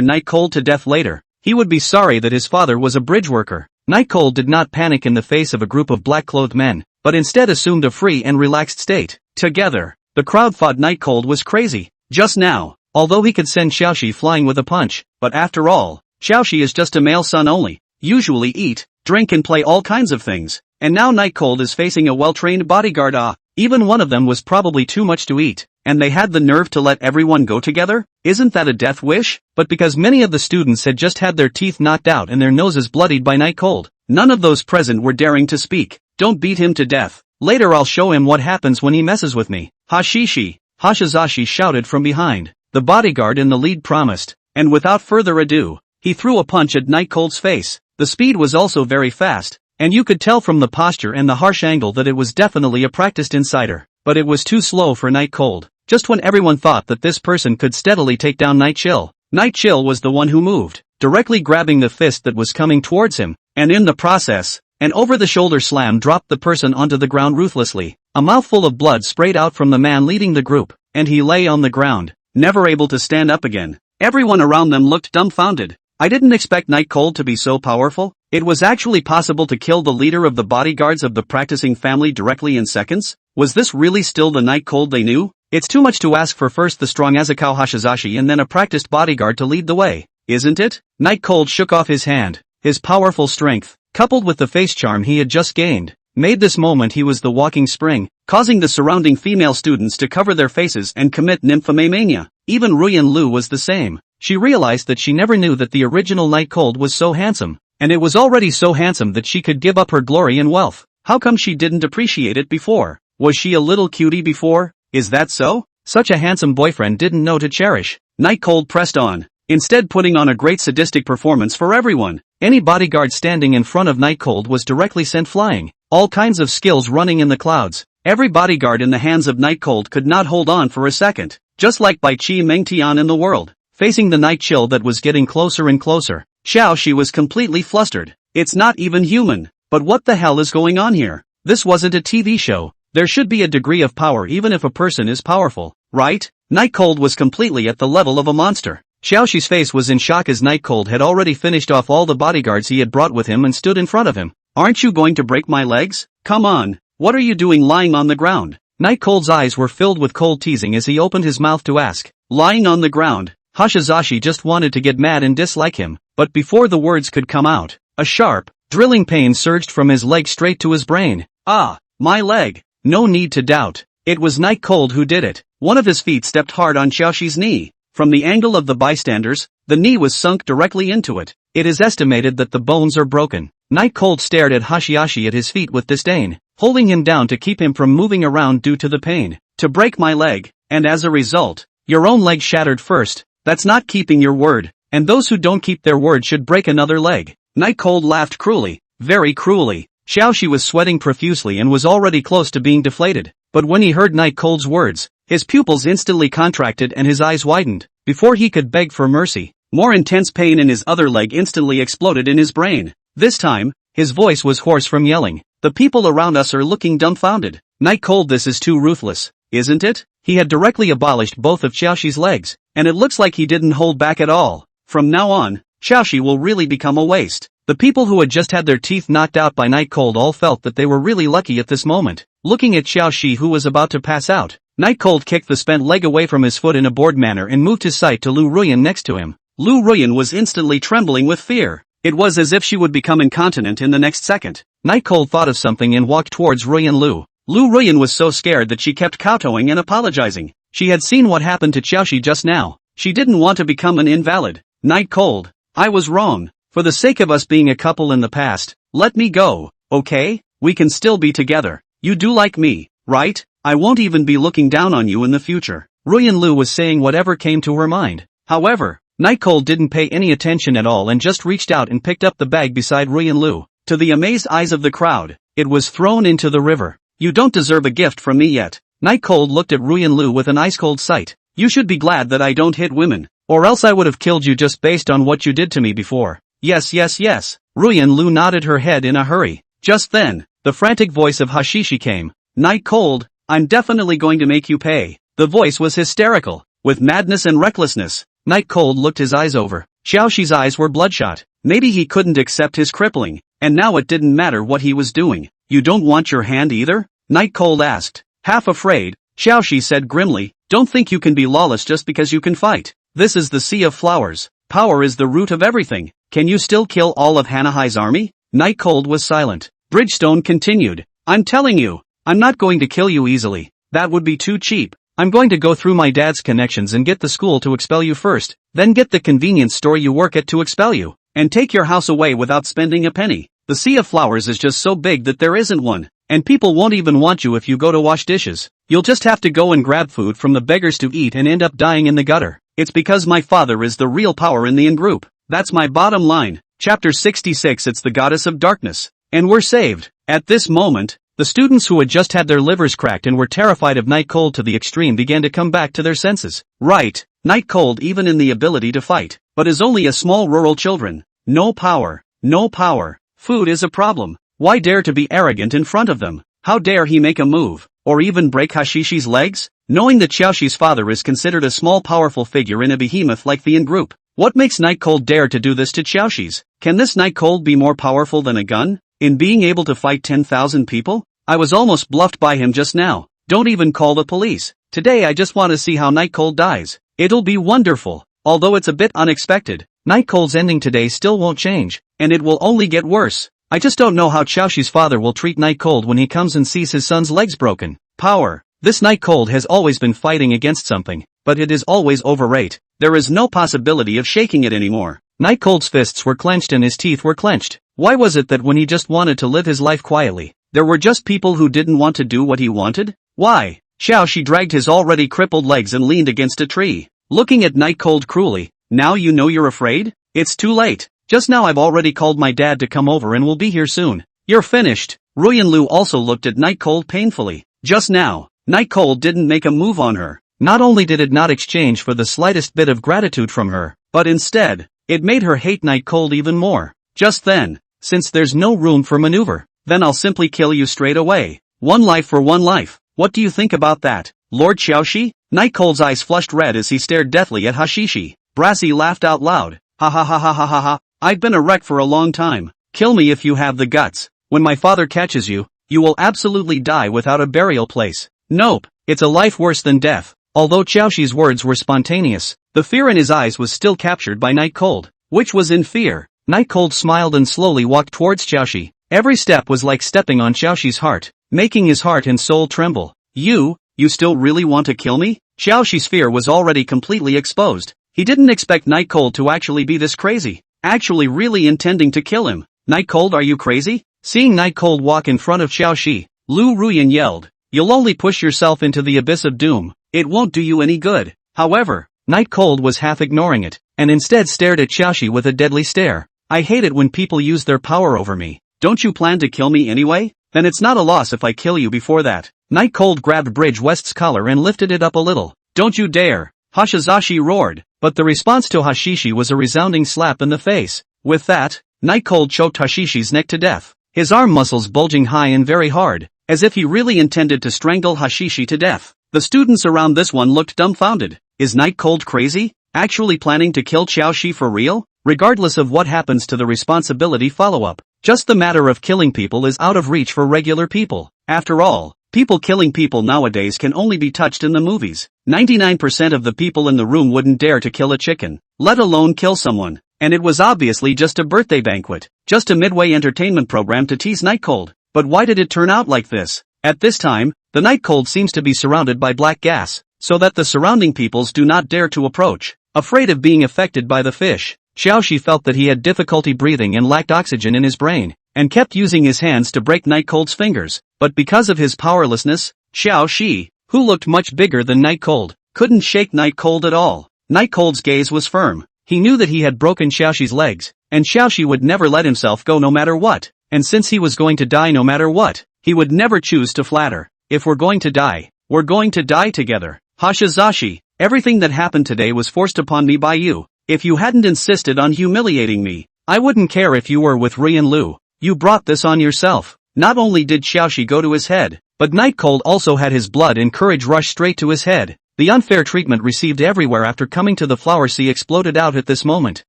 Night Cold to death later, he would be sorry that his father was a bridge worker. Night Cold did not panic in the face of a group of black-clothed men, but instead assumed a free and relaxed state. Together, the crowd thought Night Cold was crazy. Just now, although he could send Xiaoxi flying with a punch, but after all, Xiaoxi is just a male son only, usually eat, drink and play all kinds of things, and now Night Cold is facing a well-trained bodyguard. Even one of them was probably too much to eat, and they had the nerve to let everyone go together? Isn't that a death wish? But because many of the students had just had their teeth knocked out and their noses bloodied by Night Cold, none of those present were daring to speak. "Don't beat him to death. Later I'll show him what happens when he messes with me." "Hashishi!" Hashizashi shouted from behind. The bodyguard in the lead promised, and without further ado, he threw a punch at Night Cold's face. The speed was also very fast, and you could tell from the posture and the harsh angle that it was definitely a practiced insider. But it was too slow for Night Cold. Just when everyone thought that this person could steadily take down Night Chill, Night Chill was the one who moved, directly grabbing the fist that was coming towards him, and in the process, an over-the-shoulder slam dropped the person onto the ground ruthlessly. A mouthful of blood sprayed out from the man leading the group, and he lay on the ground, never able to stand up again. Everyone around them looked dumbfounded. I didn't expect Night Cold to be so powerful. It was actually possible to kill the leader of the bodyguards of the practicing family directly in seconds? Was this really still the Night Cold they knew? It's too much to ask for first the strong Azekao Hashizashi and then a practiced bodyguard to lead the way, isn't it? Night Cold shook off his hand. His powerful strength, coupled with the face charm he had just gained, made this moment he was the walking spring, causing the surrounding female students to cover their faces and commit nymphomania. Even Ruyan Lu was the same. She realized that she never knew that the original Night Cold was so handsome, and it was already so handsome that she could give up her glory and wealth. How come she didn't appreciate it before? Was she a little cutie before? Is that so? Such a handsome boyfriend didn't know to cherish. Night Cold pressed on, instead putting on a great sadistic performance for everyone. Any bodyguard standing in front of Night Cold was directly sent flying. All kinds of skills running in the clouds. Every bodyguard in the hands of Night Cold could not hold on for a second. Just like Bai Chi Mengtian in the world. Facing the Night Chill that was getting closer and closer, Xiaoxi was completely flustered. It's not even human. But what the hell is going on here? This wasn't a TV show. There should be a degree of power even if a person is powerful, right? Night Cold was completely at the level of a monster. Xiaoxi's face was in shock as Night Cold had already finished off all the bodyguards he had brought with him and stood in front of him. Aren't you going to break my legs? Come on, what are you doing lying on the ground? Night Cold's eyes were filled with cold teasing as he opened his mouth to ask. Lying on the ground, Hashizashi just wanted to get mad and dislike him, but before the words could come out, a sharp, drilling pain surged from his leg straight to his brain. Ah, my leg. No need to doubt. It was Night Cold who did it. One of his feet stepped hard on Xiaoxi's knee. From the angle of the bystanders, the knee was sunk directly into it. It is estimated that the bones are broken. Night Cold stared at Hashiashi at his feet with disdain, holding him down to keep him from moving around due to the pain. To break my leg, and as a result, your own leg shattered first. That's not keeping your word, and those who don't keep their word should break another leg. Night Cold laughed cruelly, very cruelly. Xiaoxi was sweating profusely and was already close to being deflated, but when he heard Night Cold's words, his pupils instantly contracted and his eyes widened. Before he could beg for mercy, more intense pain in his other leg instantly exploded in his brain. This time, his voice was hoarse from yelling. The people around us are looking dumbfounded. Night Cold, this is too ruthless, isn't it? He had directly abolished both of Xiaoxi's legs, and it looks like he didn't hold back at all. From now on, Xiaoxi will really become a waste. The people who had just had their teeth knocked out by Night Cold all felt that they were really lucky at this moment. Looking at Xiaoxi, who was about to pass out, Night Cold kicked the spent leg away from his foot in a bored manner and moved his sight to Lu Ruyan next to him. Lu Ruyan was instantly trembling with fear. It was as if she would become incontinent in the next second. Night Cold thought of something and walked towards Ruyan Lu. Lu Ruyan was so scared that she kept kowtowing and apologizing. She had seen what happened to Xiaoxi just now. She didn't want to become an invalid. Night Cold, I was wrong. For the sake of us being a couple in the past, let me go, okay? We can still be together. You do like me, right? I won't even be looking down on you in the future. Ruyan Lu was saying whatever came to her mind. However, Night Cold didn't pay any attention at all and just reached out and picked up the bag beside Ruyan Lu. To the amazed eyes of the crowd, it was thrown into the river. You don't deserve a gift from me yet. Night Cold looked at Ruyan Lu with an ice-cold sight. You should be glad that I don't hit women, or else I would have killed you just based on what you did to me before. Yes. Ruyan Lu nodded her head in a hurry. Just then, the frantic voice of Hashishi came. Night Cold, I'm definitely going to make you pay. The voice was hysterical, with madness and recklessness. Night Cold looked his eyes over. Xiaoxi's eyes were bloodshot. Maybe he couldn't accept his crippling, and now it didn't matter what he was doing. You don't want your hand either? Night Cold asked. Half afraid, Xiaoxi said grimly, don't think you can be lawless just because you can fight. This is the Sea of Flowers. Power is the root of everything. Can you still kill all of Hanahai's army? Night Cold was silent. Bridgestone continued. I'm telling you, I'm not going to kill you easily. That would be too cheap. I'm going to go through my dad's connections and get the school to expel you first, then get the convenience store you work at to expel you, and take your house away without spending a penny. The Sea of Flowers is just so big that there isn't one, and people won't even want you if you go to wash dishes. You'll just have to go and grab food from the beggars to eat and end up dying in the gutter. It's because my father is the real power in the in group. That's my bottom line. Chapter 66. It's the goddess of darkness. And we're saved. At this moment, the students who had just had their livers cracked and were terrified of Night Cold to the extreme began to come back to their senses. Right, Night Cold even in the ability to fight, but is only a small rural children. No power. No power. Food is a problem. Why dare to be arrogant in front of them? How dare he make a move, or even break Hashishi's legs? Knowing that Xiaoxi's father is considered a small powerful figure in a behemoth like the in group, what makes Night Cold dare to do this to Xiaoxi's? Can this Night Cold be more powerful than a gun? In being able to fight 10,000 people? I was almost bluffed by him just now. Don't even call the police. Today I just want to see how Night Cold dies. It'll be wonderful. Although it's a bit unexpected, Night Cold's ending today still won't change, and it will only get worse. I just don't know how Xiaoxi's father will treat Night Cold when he comes and sees his son's legs broken. Power. This Night Cold has always been fighting against something, but it is always overrate. There is no possibility of shaking it anymore. Night Cold's fists were clenched and his teeth were clenched. Why was it that when he just wanted to live his life quietly, there were just people who didn't want to do what he wanted? Why? Xiaoxi dragged his already crippled legs and leaned against a tree, looking at Night Cold cruelly. Now you know you're afraid? It's too late. Just now I've already called my dad to come over and we'll be here soon. You're finished. Ruyan Lu also looked at Night Cold painfully. Just now, Night Cold didn't make a move on her. Not only did it not exchange for the slightest bit of gratitude from her, but instead, it made her hate Night Cold even more. Just then, since there's no room for maneuver, then I'll simply kill you straight away. One life for one life. What do you think about that, Lord Xiaoxi? Night Cold's eyes flushed red as he stared deathly at Hashishi. Brassy laughed out loud. Ha ha ha ha ha ha ha. I've been a wreck for a long time. Kill me if you have the guts. When my father catches you, you will absolutely die without a burial place. Nope, it's a life worse than death. Although Xiaoxi's words were spontaneous, the fear in his eyes was still captured by Night Cold, which was in fear. Night Cold smiled and slowly walked towards Xiaoxi. Every step was like stepping on Xiaoxi's heart, making his heart and soul tremble. You You still really want to kill me? Xiaoxi's fear was already completely exposed. He didn't expect Night Cold to actually be this crazy. Actually really intending to kill him. Night Cold, are you crazy? Seeing Night Cold walk in front of Xiaoxi, Lu Ruyan yelled. You'll only push yourself into the abyss of doom. It won't do you any good. However, Night Cold was half ignoring it, and instead stared at Xiaoxi with a deadly stare. I hate it when people use their power over me. Don't you plan to kill me anyway? Then it's not a loss if I kill you before that. Night Cold grabbed Bridge West's collar and lifted it up a little. Don't you dare! Hashizashi roared, but the response to Hashishi was a resounding slap in the face. With that, Night Cold choked Hashishi's neck to death, his arm muscles bulging high and very hard, as if he really intended to strangle Hashishi to death. The students around this one looked dumbfounded. Is Night Cold crazy? Actually planning to kill Xiaoxi for real? Regardless of what happens to the responsibility follow-up, just the matter of killing people is out of reach for regular people. After all, people killing people nowadays can only be touched in the movies. 99% of the people in the room wouldn't dare to kill a chicken, let alone kill someone. And it was obviously just a birthday banquet, just a midway entertainment program to tease Night Cold. But why did it turn out like this? At this time, the Night Cold seems to be surrounded by black gas, so that the surrounding peoples do not dare to approach, afraid of being affected by the fish. Xiaoxi felt that he had difficulty breathing and lacked oxygen in his brain, and kept using his hands to break Night Cold's fingers. But because of his powerlessness, Xiaoxi, who looked much bigger than Night Cold, couldn't shake Night Cold at all. Night Cold's gaze was firm. He knew that he had broken Xiaoxi's legs, and Xiaoxi would never let himself go no matter what. And since he was going to die no matter what, he would never choose to flatter. If we're going to die, we're going to die together. Hashizashi, everything that happened today was forced upon me by you. If you hadn't insisted on humiliating me, I wouldn't care if you were with Ri and Lu. You brought this on yourself. Not only did Xiaoxi go to his head, but Night Cold also had his blood and courage rush straight to his head. The unfair treatment received everywhere after coming to the flower sea exploded out at this moment.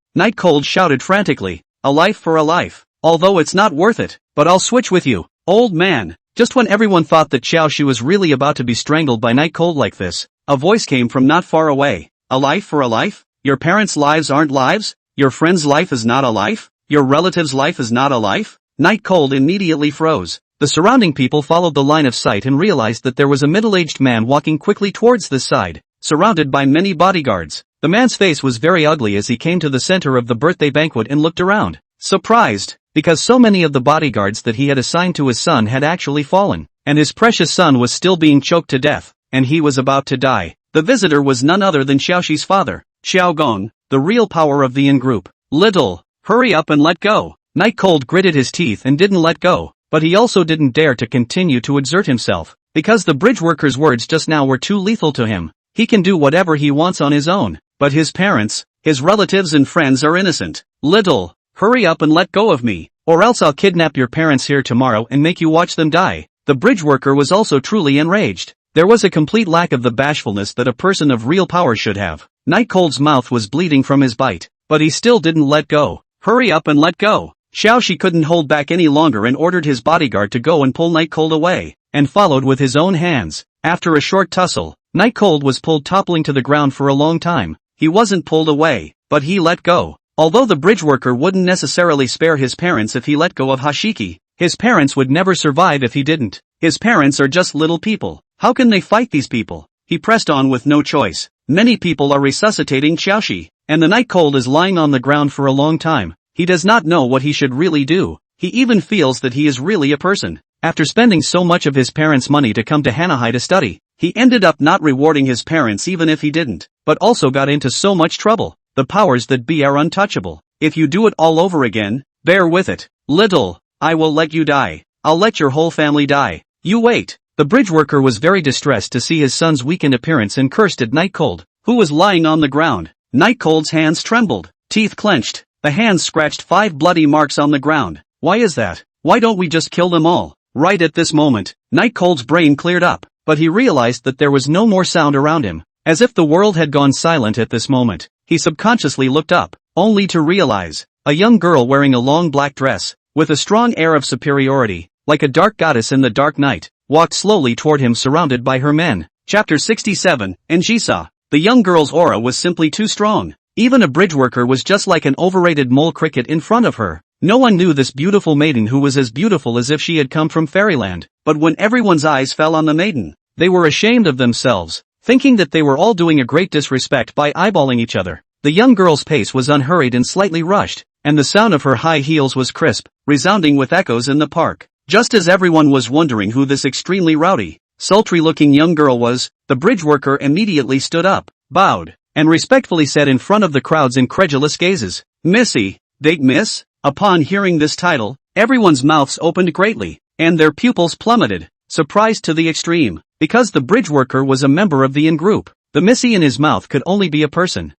Night Cold shouted frantically, a life for a life. Although it's not worth it, but I'll switch with you, old man. Just when everyone thought that Xiaoxi was really about to be strangled by Night Cold like this, a voice came from not far away. A life for a life? Your parents' lives aren't lives? Your friend's life is not a life? Your relative's life is not a life? Night Cold immediately froze. The surrounding people followed the line of sight and realized that there was a middle-aged man walking quickly towards this side, surrounded by many bodyguards. The man's face was very ugly as he came to the center of the birthday banquet and looked around, surprised, because so many of the bodyguards that he had assigned to his son had actually fallen, and his precious son was still being choked to death, and he was about to die. The visitor was none other than Xiaoxi's father, Xiaogong, the real power of the in-group. Little, hurry up and let go. Night Cold gritted his teeth and didn't let go, but he also didn't dare to continue to exert himself, because the bridge worker's words just now were too lethal to him. He can do whatever he wants on his own, but his parents, his relatives and friends are innocent. Little, hurry up and let go of me, or else I'll kidnap your parents here tomorrow and make you watch them die. The bridge worker was also truly enraged. There was a complete lack of the bashfulness that a person of real power should have. Night Cold's mouth was bleeding from his bite, but he still didn't let go. Hurry up and let go. Xiaoxi couldn't hold back any longer and ordered his bodyguard to go and pull Night Cold away, and followed with his own hands. After a short tussle, Night Cold was pulled toppling to the ground for a long time. He wasn't pulled away, but he let go. Although the bridge worker wouldn't necessarily spare his parents if he let go of Hashiki, his parents would never survive if he didn't. His parents are just little people. How can they fight these people? He pressed on with no choice. Many people are resuscitating Xiaoxi, and the Night Cold is lying on the ground for a long time. He does not know what he should really do. He even feels that he is really a person. After spending so much of his parents' money to come to Hanahai to study, he ended up not rewarding his parents even if he didn't, but also got into so much trouble. The powers that be are untouchable. If you do it all over again, bear with it. Little, I will let you die. I'll let your whole family die. You wait. The bridge worker was very distressed to see his son's weakened appearance and cursed at Night Cold, who was lying on the ground. Night Cold's hands trembled, teeth clenched. The hands scratched 5 bloody marks on the ground. Why is that? Why don't we just kill them all? Right at this moment, Night Cold's brain cleared up, but he realized that there was no more sound around him, as if the world had gone silent at this moment. He subconsciously looked up, only to realize, a young girl wearing a long black dress, with a strong air of superiority, like a dark goddess in the dark night, walked slowly toward him surrounded by her men. Chapter 67, Njisa. The young girl's aura was simply too strong. Even a bridge worker was just like an overrated mole cricket in front of her. No one knew this beautiful maiden who was as beautiful as if she had come from fairyland. But when everyone's eyes fell on the maiden, They were ashamed of themselves, thinking that they were all doing a great disrespect by eyeballing each other. The young girl's pace was unhurried and slightly rushed, and the sound of her high heels was crisp, resounding with echoes in the park. Just as everyone was wondering who this extremely rowdy, sultry-looking young girl was, the bridge worker immediately stood up, bowed, and respectfully said in front of the crowd's incredulous gazes, "Missy, date miss?" Upon hearing this title, everyone's mouths opened greatly, and their pupils plummeted, surprised to the extreme, because the bridge worker was a member of the in-group. The Missy in his mouth could only be a person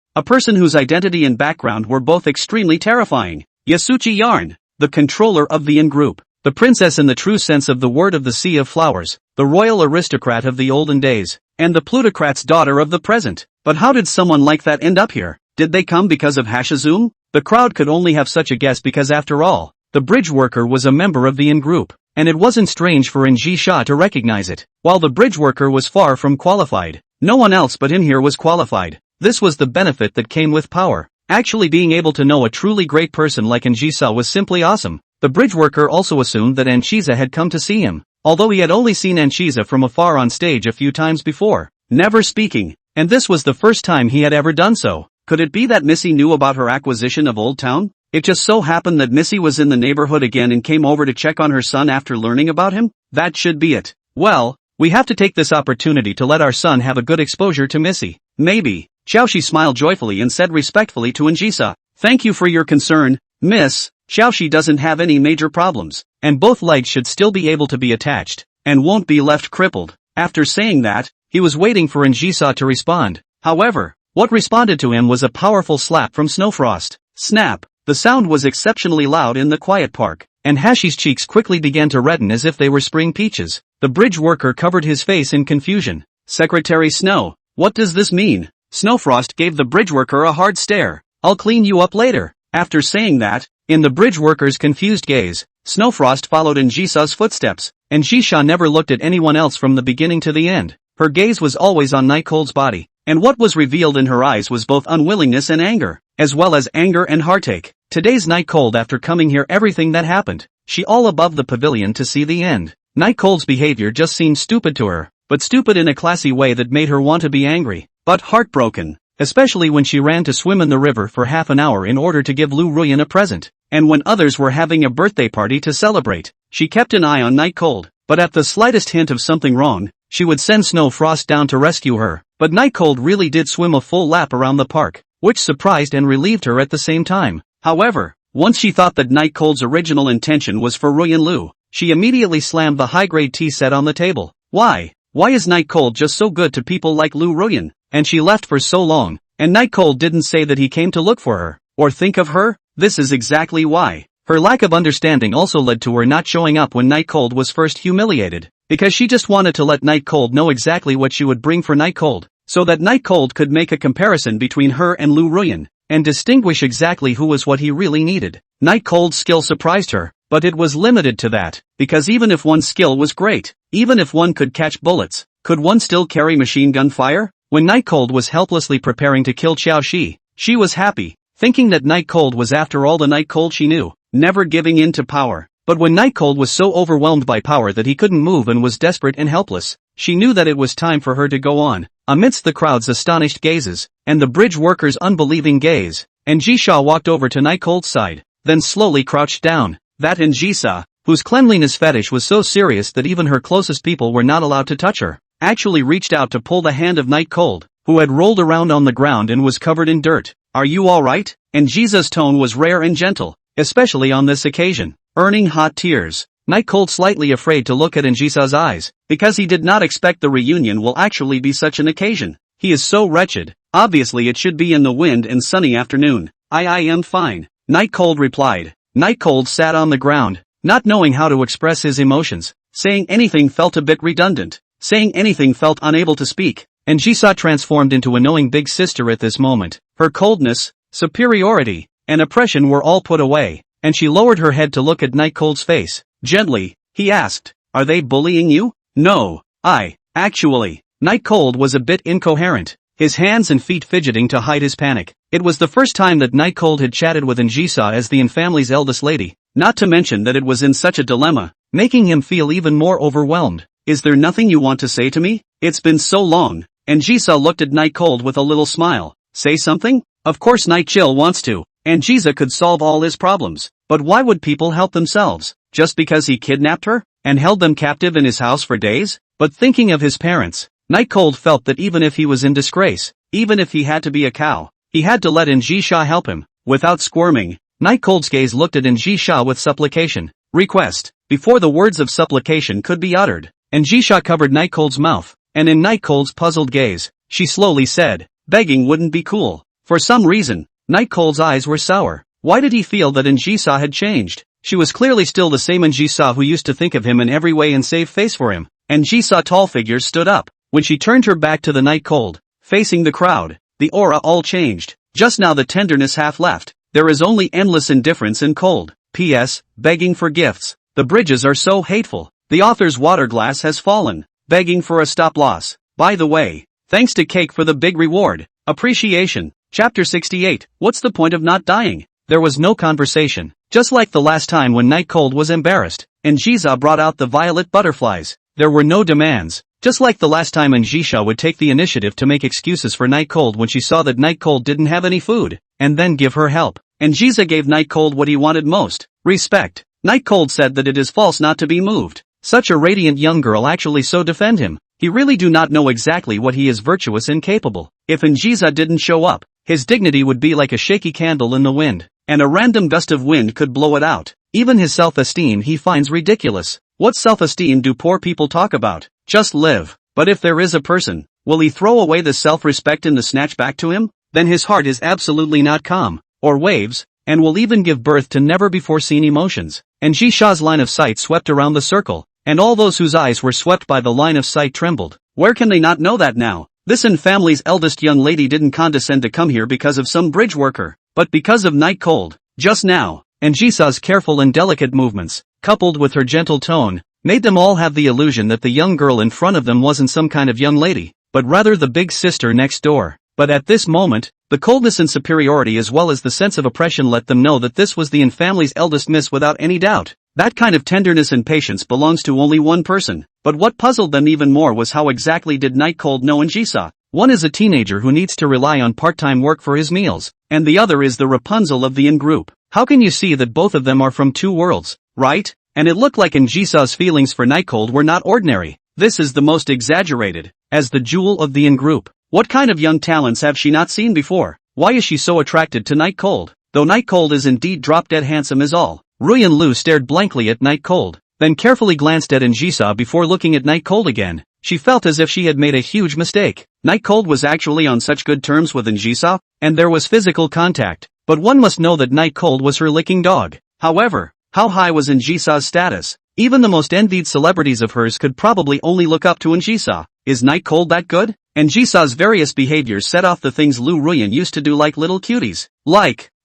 whose identity and background were both extremely terrifying. Yasuchi Yarn, the controller of the in-group, the princess in the true sense of the word of the Sea of Flowers, the royal aristocrat of the olden days, and the plutocrat's daughter of the present. But how did someone like that end up here? Did they come because of Hashizum? The crowd could only have such a guess because after all, the bridge worker was a member of the in-group, and it wasn't strange for Njisha to recognize it. While the bridge worker was far from qualified, no one else but him here was qualified. This was the benefit that came with power. Actually being able to know a truly great person like Njisa was simply awesome. The bridge worker also assumed that Anchiza had come to see him, although he had only seen Anchiza from afar on stage a few times before, never speaking, and this was the first time he had ever done so. Could it be that Missy knew about her acquisition of Old Town? It just so happened that Missy was in the neighborhood again and came over to check on her son after learning about him? That should be it. Well, we have to take this opportunity to let our son have a good exposure to Missy. Maybe. Xiaoxi smiled joyfully and said respectfully to Njisa, "Thank you for your concern, Miss. Xiaoxi doesn't have any major problems, and both legs should still be able to be attached, and won't be left crippled." After saying that, he was waiting for Njisa to respond. However, what responded to him was a powerful slap from Snowfrost. Snap! The sound was exceptionally loud in the quiet park, and Hashi's cheeks quickly began to redden as if they were spring peaches. The bridge worker covered his face in confusion. "Secretary Snow, what does this mean?" Snowfrost gave the bridge worker a hard stare. "I'll clean you up later." After saying that, in the bridge worker's confused gaze, Snowfrost followed in Jisa's footsteps, and Jisha never looked at anyone else from the beginning to the end. Her gaze was always on Night Cold's body, and what was revealed in her eyes was both unwillingness and anger, as well as anger and heartache. Today's Night Cold after coming here everything that happened, she all above the pavilion to see the end. Night Cold's behavior just seemed stupid to her, but stupid in a classy way that made her want to be angry, but heartbroken, especially when she ran to swim in the river for half an hour in order to give Lu Ruyan a present, and when others were having a birthday party to celebrate. She kept an eye on Night Cold, but at the slightest hint of something wrong, she would send Snow Frost down to rescue her. But Night Cold really did swim a full lap around the park, which surprised and relieved her at the same time. However, once she thought that Night Cold's original intention was for Ruyan Lu, she immediately slammed the high-grade tea set on the table. Why is Night Cold just so good to people like Lu Ruyan? And she left for so long, and Night Cold didn't say that he came to look for her, or think of her? This is exactly why. Her lack of understanding also led to her not showing up when Night Cold was first humiliated, because she just wanted to let Night Cold know exactly what she would bring for Night Cold, so that Night Cold could make a comparison between her and Lu Ruyan, and distinguish exactly who was what he really needed. Night Cold's skill surprised her, but it was limited to that, because even if one's skill was great, even if one could catch bullets, could one still carry machine gun fire? When Night Cold was helplessly preparing to kill Xiaoxi, she was happy, thinking that Night Cold was after all the Night Cold she knew, never giving in to power. But when Night Cold was so overwhelmed by power that he couldn't move and was desperate and helpless, she knew that it was time for her to go on. Amidst the crowd's astonished gazes, and the bridge worker's unbelieving gaze, Njisha walked over to Night Cold's side, then slowly crouched down. That Njisa, whose cleanliness fetish was so serious that even her closest people were not allowed to touch her, actually reached out to pull the hand of Night Cold, who had rolled around on the ground and was covered in dirt. "Are you alright?" Njisa's tone was rare and gentle, especially on this occasion, earning hot tears. Night Cold slightly afraid to look at Njisa's eyes, because he did not expect the reunion will actually be such an occasion. He is so wretched. Obviously it should be in the wind and sunny afternoon. I am fine, Night Cold replied. Night Cold sat on the ground, not knowing how to express his emotions. Saying anything felt a bit redundant. Saying anything felt unable to speak, and Njisa transformed into a knowing big sister at this moment. Her coldness, superiority, and oppression were all put away, and she lowered her head to look at Night Cold's face. Gently, he asked, "Are they bullying you?" "No, actually." Night Cold was a bit incoherent, his hands and feet fidgeting to hide his panic. It was the first time that Night Cold had chatted with Njisa as the family's eldest lady, not to mention that it was in such a dilemma, making him feel even more overwhelmed. "Is there nothing you want to say to me?" It's been so long, and Jisa looked at Night Cold with a little smile. Say something? Of course Night Chill wants to, and Jisa could solve all his problems, but why would people help themselves? Just because he kidnapped her, and held them captive in his house for days? But thinking of his parents, Night Cold felt that even if he was in disgrace, even if he had to be a cow, he had to let Jisha help him. Without squirming, Night Cold's gaze looked at Jisha with supplication. Request. Before the words of supplication could be uttered, Jisha covered Night Cold's mouth, and in Night Cold's puzzled gaze, she slowly said, begging wouldn't be cool. For some reason, Night Cold's eyes were sour. Why did he feel that Jisa had changed? She was clearly still the same Jisa who used to think of him in every way and save face for him. Jisa tall figure stood up. When she turned her back to the Night Cold, facing the crowd, the aura all changed. Just now the tenderness half left. There is only endless indifference in Cold. P.S. Begging for gifts. The bridges are so hateful. The author's water glass has fallen. Begging for a stop-loss. By the way, thanks to Cake for the big reward. Appreciation. Chapter 68. What's the point of not dying? There was no conversation. Just like the last time when Night Cold was embarrassed, Jisa brought out the violet butterflies. There were no demands. Just like the last time Jisha would take the initiative to make excuses for Night Cold when she saw that Night Cold didn't have any food, and then give her help. Jisa gave Night Cold what he wanted most, respect. Night Cold said that it is false not to be moved. Such a radiant young girl actually so defend him. He really do not know exactly what he is virtuous and capable. If Jisa didn't show up, his dignity would be like a shaky candle in the wind, and a random gust of wind could blow it out. Even his self-esteem he finds ridiculous. What self-esteem do poor people talk about? Just live. But if there is a person, will he throw away the self-respect and the snatch back to him? Then his heart is absolutely not calm, or waves, and will even give birth to never-before-seen emotions. Jisha's line of sight swept around the circle, and all those whose eyes were swept by the line of sight trembled. Where can they not know that now? This family's eldest young lady didn't condescend to come here because of some bridge worker, but because of Night Cold. Just now, Jisa's careful and delicate movements, coupled with her gentle tone, made them all have the illusion that the young girl in front of them wasn't some kind of young lady, but rather the big sister next door. But at this moment, the coldness and superiority as well as the sense of oppression let them know that this was the family's eldest miss without any doubt. That kind of tenderness and patience belongs to only one person. But what puzzled them even more was how exactly did Night Cold know Jisa? One is a teenager who needs to rely on part-time work for his meals, and the other is the Rapunzel of the in-group. How can you see that both of them are from two worlds, right? And it looked like Jisa's feelings for Night Cold were not ordinary. This is the most exaggerated, as the jewel of the in-group. What kind of young talents have she not seen before? Why is she so attracted to Night Cold? Though Night Cold is indeed drop-dead handsome as all. Ruyan Lu stared blankly at Night Cold, then carefully glanced at Jisa before looking at Night Cold again. She felt as if she had made a huge mistake. Night Cold was actually on such good terms with Jisa, and there was physical contact, but one must know that Night Cold was her licking dog. However, how high was Jisa's status? Even the most envied celebrities of hers could probably only look up to Jisa. Is Night Cold that good? Jisa's various behaviors set off the things Lu Ruyan used to do like little cuties.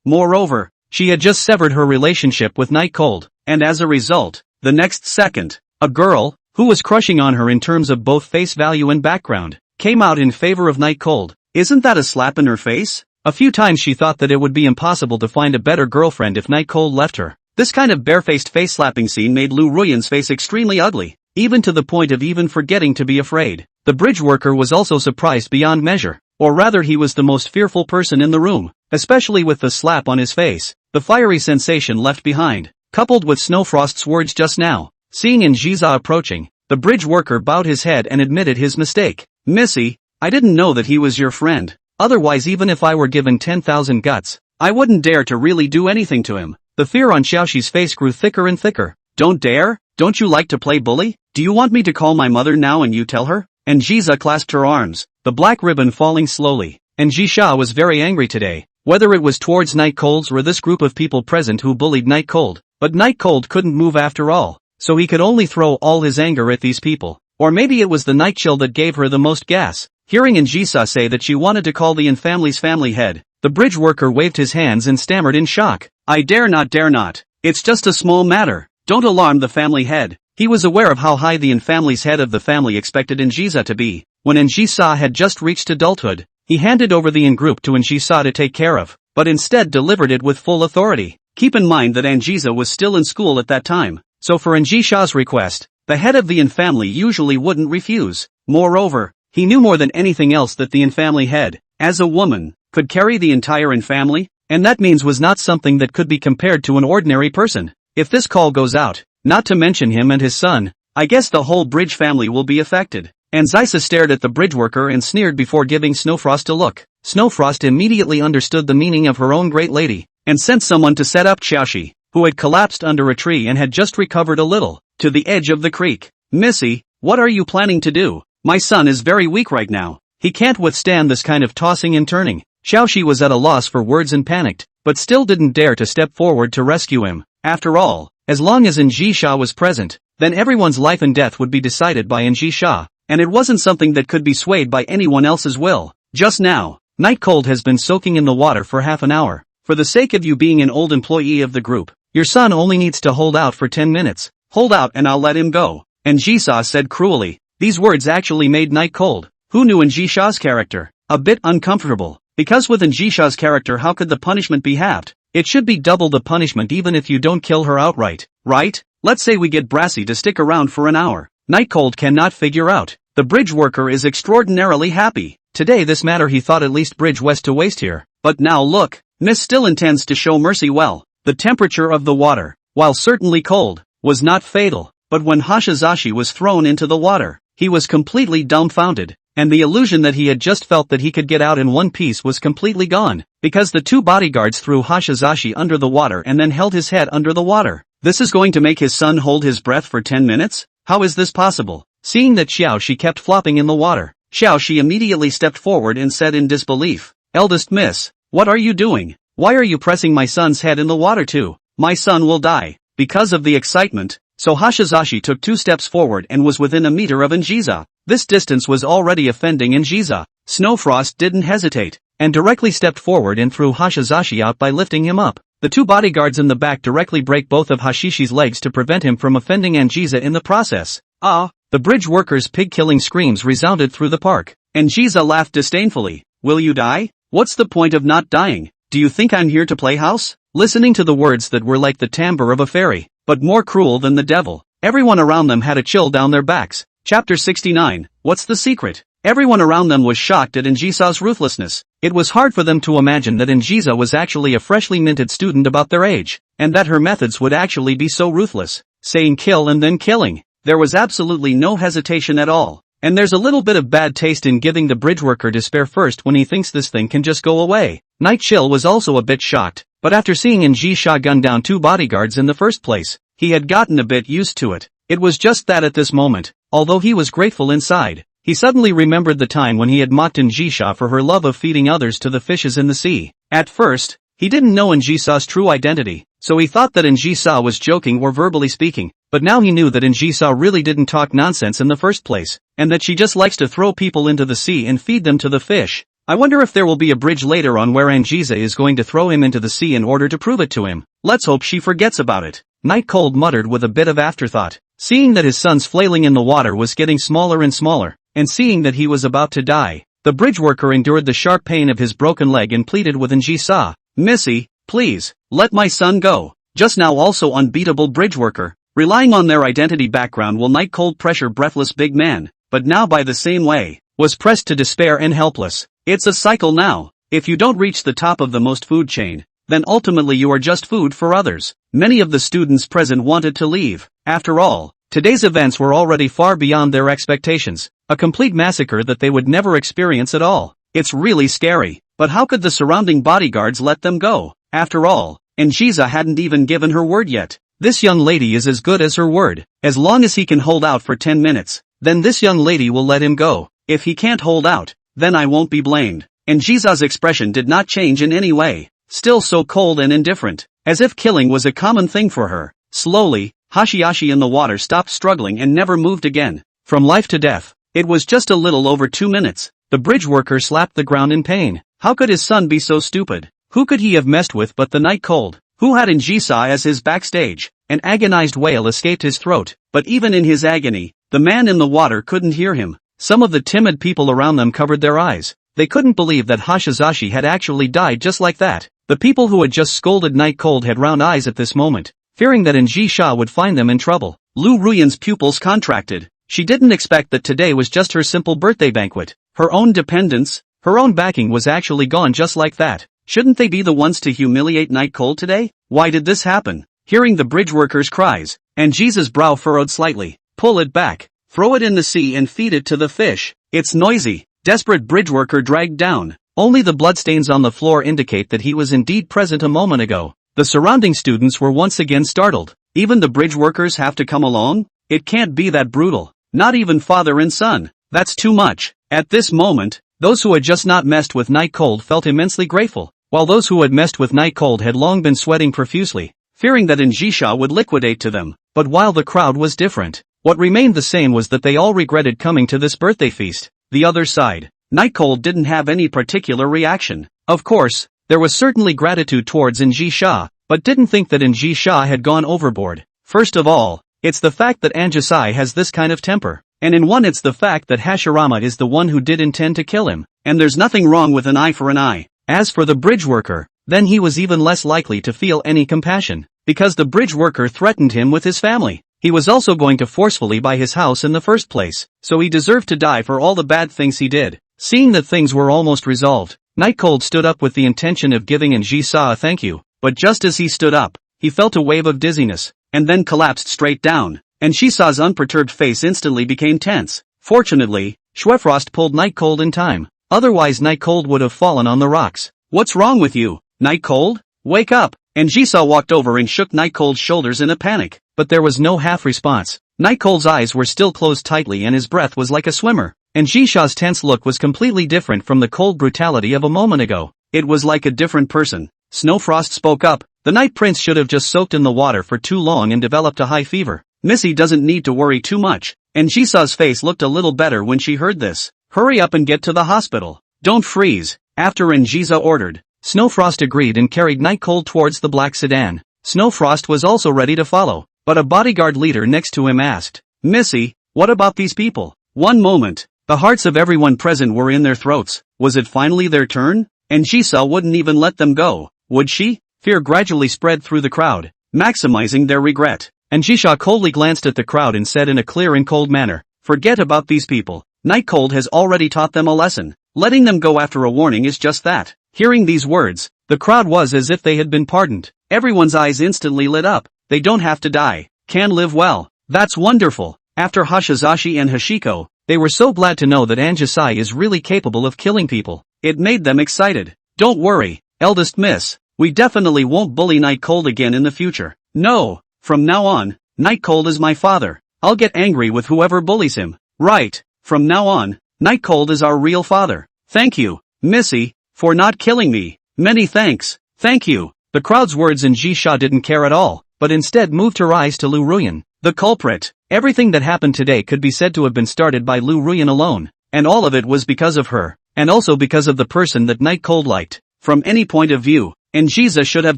Moreover, she had just severed her relationship with Night Cold, and as a result, the next second, a girl, who was crushing on her in terms of both face value and background, came out in favor of Night Cold. Isn't that a slap in her face? A few times she thought that it would be impossible to find a better girlfriend if Night Cold left her. This kind of barefaced face-slapping scene made Lu Ruyan's face extremely ugly, even to the point of even forgetting to be afraid. The bridge worker was also surprised beyond measure, or rather he was the most fearful person in the room, especially with the slap on his face, the fiery sensation left behind, coupled with Snowfrost's words just now. Seeing Jisa approaching, the bridge worker bowed his head and admitted his mistake. Missy, I didn't know that he was your friend. Otherwise, even if I were given 10,000 guts, I wouldn't dare to really do anything to him. The fear on Xiaoxi's face grew thicker and thicker. Don't dare? Don't you like to play bully? Do you want me to call my mother now and you tell her? Jisa clasped her arms, the black ribbon falling slowly. Jisha was very angry today, whether it was towards Night Cold's or this group of people present who bullied Night Cold. But Night Cold couldn't move after all, so he could only throw all his anger at these people. Or maybe it was the Night Chill that gave her the most gas. Hearing Jisa say that she wanted to call the family's family head, the bridge worker waved his hands and stammered in shock. I dare not. It's just a small matter. Don't alarm the family head. He was aware of how high the family's head of the family expected Jisa to be. When Jisa had just reached adulthood, he handed over the in-group to Jisa to take care of, but instead delivered it with full authority. Keep in mind that Jisa was still in school at that time, so for Jisha's request, The head of the Yin family usually wouldn't refuse. Moreover, he knew more than anything else that the Yin family head, as a woman, could carry the entire Yin family, and that means was not something that could be compared to an ordinary person. If this call goes out, not to mention him and his son, I guess the whole bridge family will be affected. And Zysa stared at the bridge worker and sneered before giving Snowfrost a look. Snowfrost immediately understood the meaning of her own great lady, and sent someone to set up Xiaoxi, who had collapsed under a tree and had just recovered a little, to the edge of the creek. Missy, what are you planning to do? My son is very weak right now. He can't withstand this kind of tossing and turning. Xiaoxi was at a loss for words and panicked, but still didn't dare to step forward to rescue him. After all, as long as Njisha was present, then everyone's life and death would be decided by Njisha, and it wasn't something that could be swayed by anyone else's will. Just now, Night Cold has been soaking in the water for half an hour. For the sake of you being an old employee of the group, your son only needs to hold out for 10 minutes. Hold out and I'll let him go. Njisa said cruelly. These words actually made Night Cold, who knew Njisha's character, a bit uncomfortable. Because with Njisha's character, how could the punishment be halved? It should be double the punishment even if you don't kill her outright, right? Let's say we get Brassy to stick around for an hour. Night Cold cannot figure out. The bridge worker is extraordinarily happy. Today this matter he thought at least bridge west to waste here. But now look, Miss still intends to show mercy. Well, the temperature of the water, while certainly cold, was not fatal. But when Hashizashi was thrown into the water, he was completely dumbfounded. And the illusion that he had just felt that he could get out in one piece was completely gone, because the two bodyguards threw Hashizashi under the water and then held his head under the water. This is going to make his son hold his breath for 10 minutes? How is this possible? Seeing that Xiaoxi kept flopping in the water, Xiaoxi immediately stepped forward and said in disbelief, "Eldest miss, what are you doing? Why are you pressing my son's head in the water too? My son will die." Because of the excitement, so Hashizashi took 2 steps forward and was within a meter of Njiza. This distance was already offending Njiza. Snowfrost didn't hesitate, and directly stepped forward and threw Hashizashi out by lifting him up. The 2 bodyguards in the back directly break both of Hashishi's legs to prevent him from offending Njiza in the process. Ah! The bridge workers' pig-killing screams resounded through the park. Njiza laughed disdainfully. Will you die? What's the point of not dying? Do you think I'm here to play house? Listening to the words that were like the timbre of a fairy, but more cruel than the devil, everyone around them had a chill down their backs. Chapter 69, What's the Secret? Everyone around them was shocked at Njisa's ruthlessness. It was hard for them to imagine that Njisa was actually a freshly minted student about their age, and that her methods would actually be so ruthless, saying kill and then killing. There was absolutely no hesitation at all, and there's a little bit of bad taste in giving the bridge worker despair first when he thinks this thing can just go away. Night Chill was also a bit shocked, but after seeing Njisha gun down 2 bodyguards in the first place, he had gotten a bit used to it. It was just that at this moment, although he was grateful inside, he suddenly remembered the time when he had mocked Njisha for her love of feeding others to the fishes in the sea. At first, he didn't know Njisa's true identity, so he thought that Njisa was joking or verbally speaking, but now he knew that Njisa really didn't talk nonsense in the first place, and that she just likes to throw people into the sea and feed them to the fish. I wonder if there will be a bridge later on where Njisa is going to throw him into the sea in order to prove it to him. Let's hope she forgets about it. Night Cold muttered with a bit of afterthought, seeing that his son's flailing in the water was getting smaller and smaller, and seeing that he was about to die. The bridge worker endured the sharp pain of his broken leg and pleaded with Njisa, "Missy, please, let my son go." Just now also unbeatable bridge worker, relying on their identity background will Night Cold pressure breathless big man, but now by the same way, was pressed to despair and helpless. It's a cycle now. If you don't reach the top of the most food chain, then ultimately you are just food for others. Many of the students present wanted to leave. After all, today's events were already far beyond their expectations, a complete massacre that they would never experience at all. It's really scary, but how could the surrounding bodyguards let them go? After all, Njiza hadn't even given her word yet. This young lady is as good as her word. As long as he can hold out for 10 minutes, then this young lady will let him go. If he can't hold out, then I won't be blamed. Njiza's expression did not change in any way, still so cold and indifferent, as if killing was a common thing for her. Slowly, Hashiashi in the water stopped struggling and never moved again. From life to death, it was just a little over 2 minutes. The bridge worker slapped the ground in pain. How could his son be so stupid? Who could he have messed with but the Night Cold, who had Njisa as his backstage? An agonized wail escaped his throat, but even in his agony, the man in the water couldn't hear him. Some of the timid people around them covered their eyes. They couldn't believe that Hashizashi had actually died just like that. The people who had just scolded Night Cold had round eyes at this moment, fearing that Njisha would find them in trouble. Lu Ruyan's pupils contracted. She didn't expect that today was just her simple birthday banquet. Her own dependence, her own backing was actually gone just like that. Shouldn't they be the ones to humiliate Night Cold today? Why did this happen? Hearing the bridge workers' cries, Anjisa's brow furrowed slightly. Pull it back. Throw it in the sea and feed it to the fish. It's noisy. Desperate bridge worker dragged down. Only the bloodstains on the floor indicate that he was indeed present a moment ago. The surrounding students were once again startled. Even the bridge workers have to come along? It can't be that brutal. Not even father and son. That's too much. At this moment, those who had just not messed with Night Cold felt immensely grateful, while those who had messed with Night Cold had long been sweating profusely, fearing that Anjisha would liquidate to them. But while the crowd was different, what remained the same was that they all regretted coming to this birthday feast. The other side, Night Cold didn't have any particular reaction. Of course, there was certainly gratitude towards Anjisha, but didn't think that Anjisha had gone overboard. First of all, it's the fact that Anjisai has this kind of temper. And in one it's the fact that Hashirama is the one who did intend to kill him, and there's nothing wrong with an eye for an eye. As for the bridge worker, then he was even less likely to feel any compassion, because the bridge worker threatened him with his family. He was also going to forcefully buy his house in the first place, so he deserved to die for all the bad things he did. Seeing that things were almost resolved, Night Cold stood up with the intention of giving Anjisa a thank you, but just as he stood up, he felt a wave of dizziness, and then collapsed straight down. And Shisa's unperturbed face instantly became tense. Fortunately, Schwefrost pulled Night Cold in time. Otherwise Night Cold would have fallen on the rocks. What's wrong with you, Night Cold? Wake up! And Shisa walked over and shook Night Cold's shoulders in a panic. But there was no half response. Night Cold's eyes were still closed tightly and his breath was like a swimmer. And Shisa's tense look was completely different from the cold brutality of a moment ago. It was like a different person. Snowfrost spoke up. The Night Prince should have just soaked in the water for too long and developed a high fever. Missy doesn't need to worry too much, and Jisa's face looked a little better when she heard this. Hurry up and get to the hospital. Don't freeze. After Anjisa ordered, Snowfrost agreed and carried Night Cold towards the black sedan. Snowfrost was also ready to follow, but a bodyguard leader next to him asked, Missy, what about these people? One moment. The hearts of everyone present were in their throats. Was it finally their turn? And Jisa wouldn't even let them go, would she? Fear gradually spread through the crowd, maximizing their regret. And Jisha coldly glanced at the crowd and said in a clear and cold manner, forget about these people. Night Cold has already taught them a lesson. Letting them go after a warning is just that. Hearing these words, the crowd was as if they had been pardoned. Everyone's eyes instantly lit up. They don't have to die. Can live well. That's wonderful. After Hashizashi and Hashiko, they were so glad to know that Anjisai is really capable of killing people. It made them excited. Don't worry, eldest miss. We definitely won't bully Night Cold again in the future. No. From now on, Night Cold is my father. I'll get angry with whoever bullies him. Right. From now on, Night Cold is our real father. Thank you, Missy, for not killing me. Many thanks. Thank you. The crowd's words and Jisha didn't care at all, but instead moved her eyes to Lu Ruyan, the culprit. Everything that happened today could be said to have been started by Lu Ruyan alone, and all of it was because of her, and also because of the person that Night Cold liked. From any point of view, Anjisa should have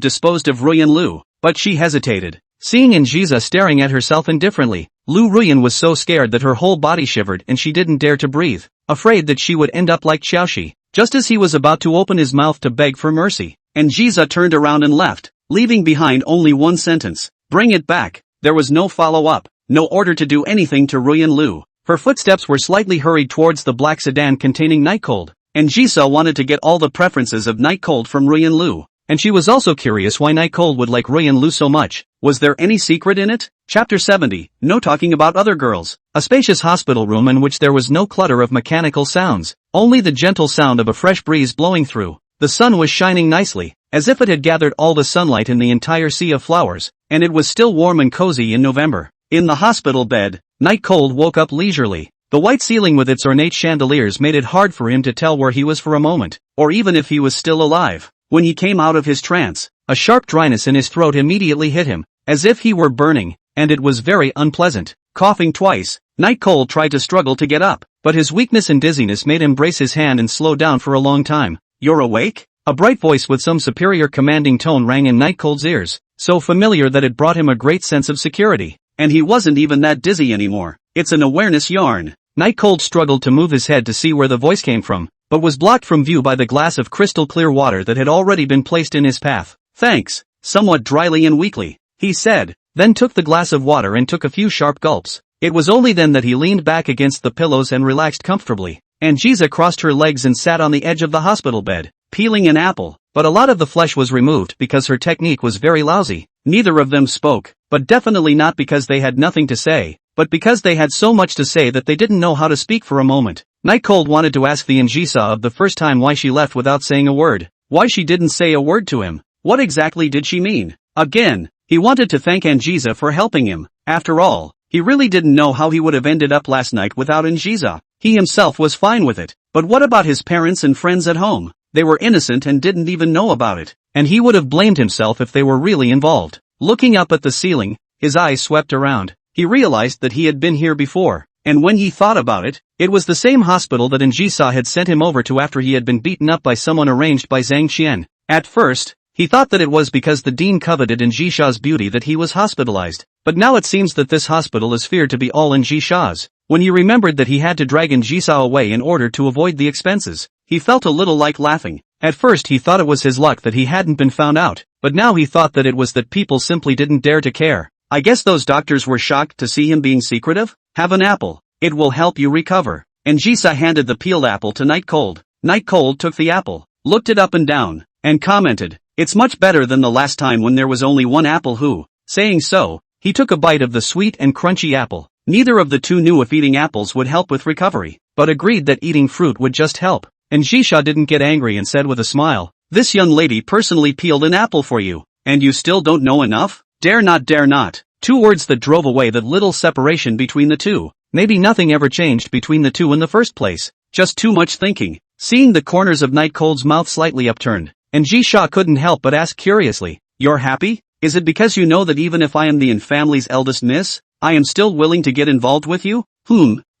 disposed of Ruyan Lu, but she hesitated. Seeing Anjisa staring at herself indifferently, Lu Ruyan was so scared that her whole body shivered and she didn't dare to breathe, afraid that she would end up like Xiaoxi. Just as he was about to open his mouth to beg for mercy, Anjisa turned around and left, leaving behind only one sentence. Bring it back. There was no follow-up, no order to do anything to Ruyan Lu. Her footsteps were slightly hurried towards the black sedan containing Night Cold. Anjisa wanted to get all the preferences of Night Cold from Ruyan Lu. And she was also curious why Night Cold would like Ruyan Lu so much. Was there any secret in it? Chapter 70, no talking about other girls. A spacious hospital room in which there was no clutter of mechanical sounds, only the gentle sound of a fresh breeze blowing through. The sun was shining nicely, as if it had gathered all the sunlight in the entire sea of flowers, and it was still warm and cozy in November. In the hospital bed, Night Cold woke up leisurely. The white ceiling with its ornate chandeliers made it hard for him to tell where he was for a moment, or even if he was still alive. When he came out of his trance, a sharp dryness in his throat immediately hit him, as if he were burning, and it was very unpleasant. Coughing twice, Night Cold tried to struggle to get up, but his weakness and dizziness made him brace his hand and slow down for a long time. You're awake? A bright voice with some superior commanding tone rang in Night Cold's ears, so familiar that it brought him a great sense of security. And he wasn't even that dizzy anymore. It's an awareness yarn. Night Cold struggled to move his head to see where the voice came from, but was blocked from view by the glass of crystal clear water that had already been placed in his path. Thanks, somewhat dryly and weakly, he said. then took the glass of water and took a few sharp gulps. It was only then that he leaned back against the pillows and relaxed comfortably. Anjisa crossed her legs and sat on the edge of the hospital bed, peeling an apple, but a lot of the flesh was removed because her technique was very lousy. Neither of them spoke, but definitely not because they had nothing to say, but because they had so much to say that they didn't know how to speak for a moment. Night Cold wanted to ask the Anjisa of the first time why she left without saying a word, why she didn't say a word to him. What exactly did she mean? Again, he wanted to thank Anjisa for helping him. After all, he really didn't know how he would have ended up last night without Anjisa. He himself was fine with it, but what about his parents and friends at home? They were innocent and didn't even know about it, and he would have blamed himself if they were really involved. Looking up at the ceiling, his eyes swept around. He realized that he had been here before, and when he thought about it, it was the same hospital that Anjisa had sent him over to after he had been beaten up by someone arranged by Zhang Qian. At first, he thought that it was because the dean coveted Anjisa's beauty that he was hospitalized, but now it seems that this hospital is feared to be all Anjisa's. When he remembered that he had to drag Anjisa away in order to avoid the expenses, he felt a little like laughing. At first he thought it was his luck that he hadn't been found out, but now he thought that it was that people simply didn't dare to care. I guess those doctors were shocked to see him being secretive. Have an apple. It will help you recover. Anjisa handed the peeled apple to Night Cold. Night Cold took the apple, looked it up and down, and commented, "It's much better than the last time when there was only one apple." Saying so, he took a bite of the sweet and crunchy apple. Neither of the two knew if eating apples would help with recovery, but agreed that eating fruit would just help. Anjisa didn't get angry and said with a smile, "This young lady personally peeled an apple for you, and you still don't know enough? Dare not, dare not." 2 words that drove away that little separation between the two. Maybe nothing ever changed between the two in the first place. Just too much thinking. Seeing the corners of Night Cold's mouth slightly upturned, Anjisa couldn't help but ask curiously, "You're happy? Is it because you know that even if I am the family's eldest miss, I am still willing to get involved with you?"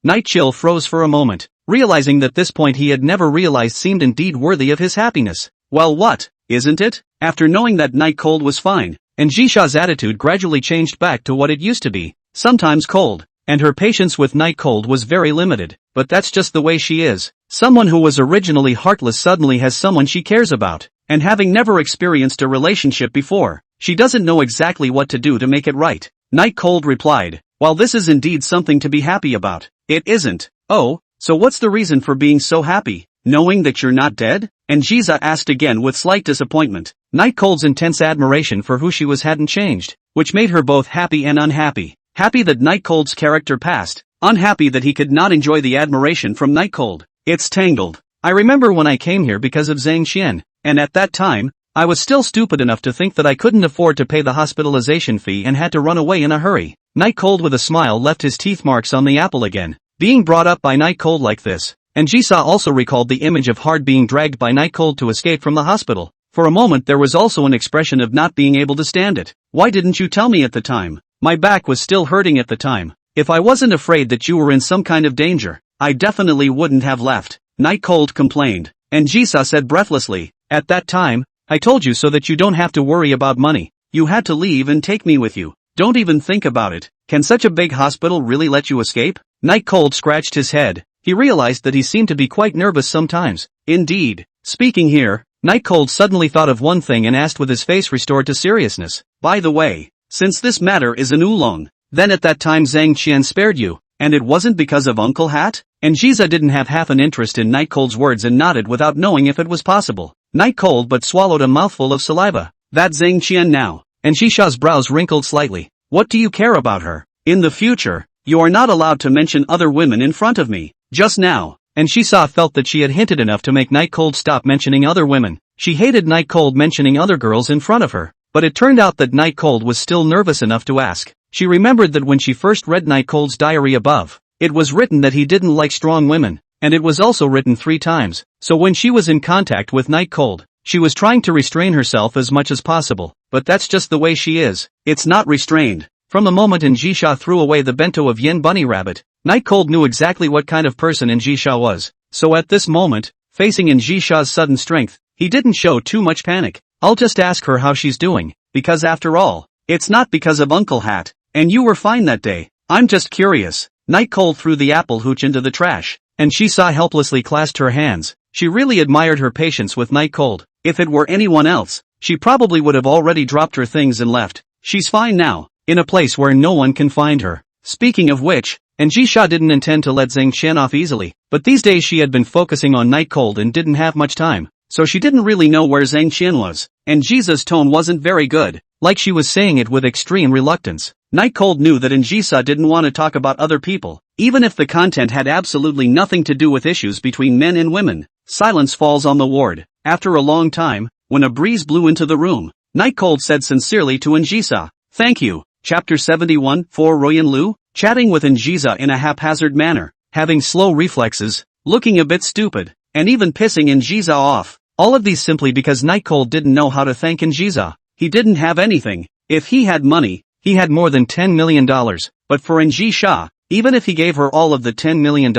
Night Chill froze for a moment, realizing that this point he had never realized seemed indeed worthy of his happiness. Well, what, isn't it? After knowing that Night Cold was fine, Anjisa's attitude gradually changed back to what it used to be, sometimes cold, and her patience with Night Cold was very limited, but that's just the way she is. Someone who was originally heartless suddenly has someone she cares about, and having never experienced a relationship before, she doesn't know exactly what to do to make it right. Night Cold replied, "While this is indeed something to be happy about, it isn't." "Oh, so what's the reason for being so happy? Knowing that you're not dead?" Anjisa asked again with slight disappointment. Night Cold's intense admiration for who she was hadn't changed, which made her both happy and unhappy. Happy that Night Cold's character passed, unhappy that he could not enjoy the admiration from Night Cold. "It's tangled. I remember when I came here because of Zhang Qian, and at that time, I was still stupid enough to think that I couldn't afford to pay the hospitalization fee and had to run away in a hurry." Night Cold with a smile left his teeth marks on the apple again. Being brought up by Night Cold like this, Anjisa also recalled the image of Hard being dragged by Night Cold to escape from the hospital. For a moment there was also an expression of not being able to stand it. "Why didn't you tell me at the time? My back was still hurting at the time. If I wasn't afraid that you were in some kind of danger, I definitely wouldn't have left," Night Cold complained. Anjisa said breathlessly, "At that time, I told you so that you don't have to worry about money. You had to leave and take me with you. Don't even think about it. Can such a big hospital really let you escape?" Night Cold scratched his head. He realized that he seemed to be quite nervous sometimes. Indeed. Speaking here, Night Cold suddenly thought of one thing and asked with his face restored to seriousness, "By the way, since this matter is an oolong, then at that time Zhang Qian spared you, and it wasn't because of Uncle Hat?" Anjisa didn't have half an interest in Night Cold's words and nodded without knowing if it was possible. Night Cold but swallowed a mouthful of saliva. "That Zhang Qian now." Anjisa's brows wrinkled slightly. "What do you care about her? In the future, you are not allowed to mention other women in front of me. Just now." Anjisa felt that she had hinted enough to make Night Cold stop mentioning other women. She hated Night Cold mentioning other girls in front of her, but it turned out that Night Cold was still nervous enough to ask. She remembered that when she first read Night Cold's diary above, it was written that he didn't like strong women, and it was also written 3 times, so when she was in contact with Night Cold, she was trying to restrain herself as much as possible, but that's just the way she is. It's not restrained. From the moment Anjisa threw away the bento of Yen Bunny Rabbit, Night Cold knew exactly what kind of person Anjisa was, so at this moment, facing Anjisa's sudden strength, he didn't show too much panic. "I'll just ask her how she's doing, because after all, it's not because of Uncle Hat, and you were fine that day. I'm just curious." Night Cold threw the apple hooch into the trash, and Anjisa helplessly clasped her hands. She really admired her patience with Night Cold. If it were anyone else, she probably would have already dropped her things and left. "She's fine now. in a place where no one can find her. Speaking of which, and Jisha didn't intend to let Zhang Qian off easily, but these days she had been focusing on Night Cold and didn't have much time, so she didn't really know where Zhang Qian was, and Jisa's tone wasn't very good, like she was saying it with extreme reluctance. Night Cold knew that Jisa didn't want to talk about other people, even if the content had absolutely nothing to do with issues between men and women. Silence falls on the ward. After a long time, when a breeze blew into the room, Night Cold said sincerely to Jisa, "Thank you." Chapter 71, for Royan Lu, chatting with Jisa in a haphazard manner, having slow reflexes, looking a bit stupid, and even pissing Jisa off. All of these simply because Night Cold didn't know how to thank Jisa. He didn't have anything. If he had money, he had more than $10 million, but for Jisha, even if he gave her all of the $10 million,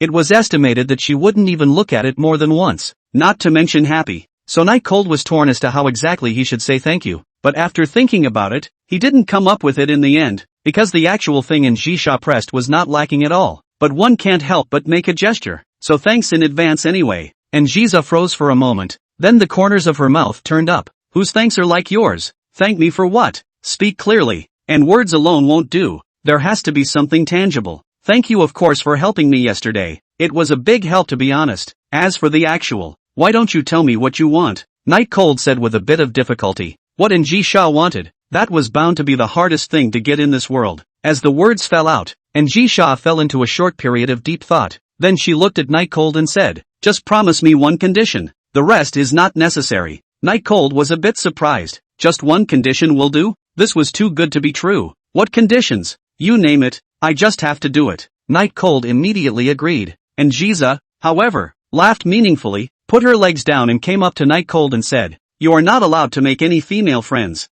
it was estimated that she wouldn't even look at it more than once, not to mention happy. So Night Cold was torn as to how exactly he should say thank you, but after thinking about it, he didn't come up with it in the end, because the actual thing Jisha pressed was not lacking at all, but one can't help but make a gesture, so thanks in advance anyway. Jisa froze for a moment, then the corners of her mouth turned up. Whose thanks are like yours? Thank me for what? Speak clearly, and words alone won't do. There has to be something tangible. Thank you of course for helping me yesterday. It was a big help to be honest. As for the actual, why don't you tell me what you want? Night Cold said with a bit of difficulty. What Jisha wanted, that was bound to be the hardest thing to get in this world. As the words fell out, Jisha fell into a short period of deep thought. Then she looked at Night Cold and said, "Just promise me one condition. The rest is not necessary." Night Cold was a bit surprised. Just one condition will do? This was too good to be true. What conditions? You name it, I just have to do it. Night Cold immediately agreed. Jisa, however, laughed meaningfully, put her legs down and came up to Night Cold and said, "You are not allowed to make any female friends."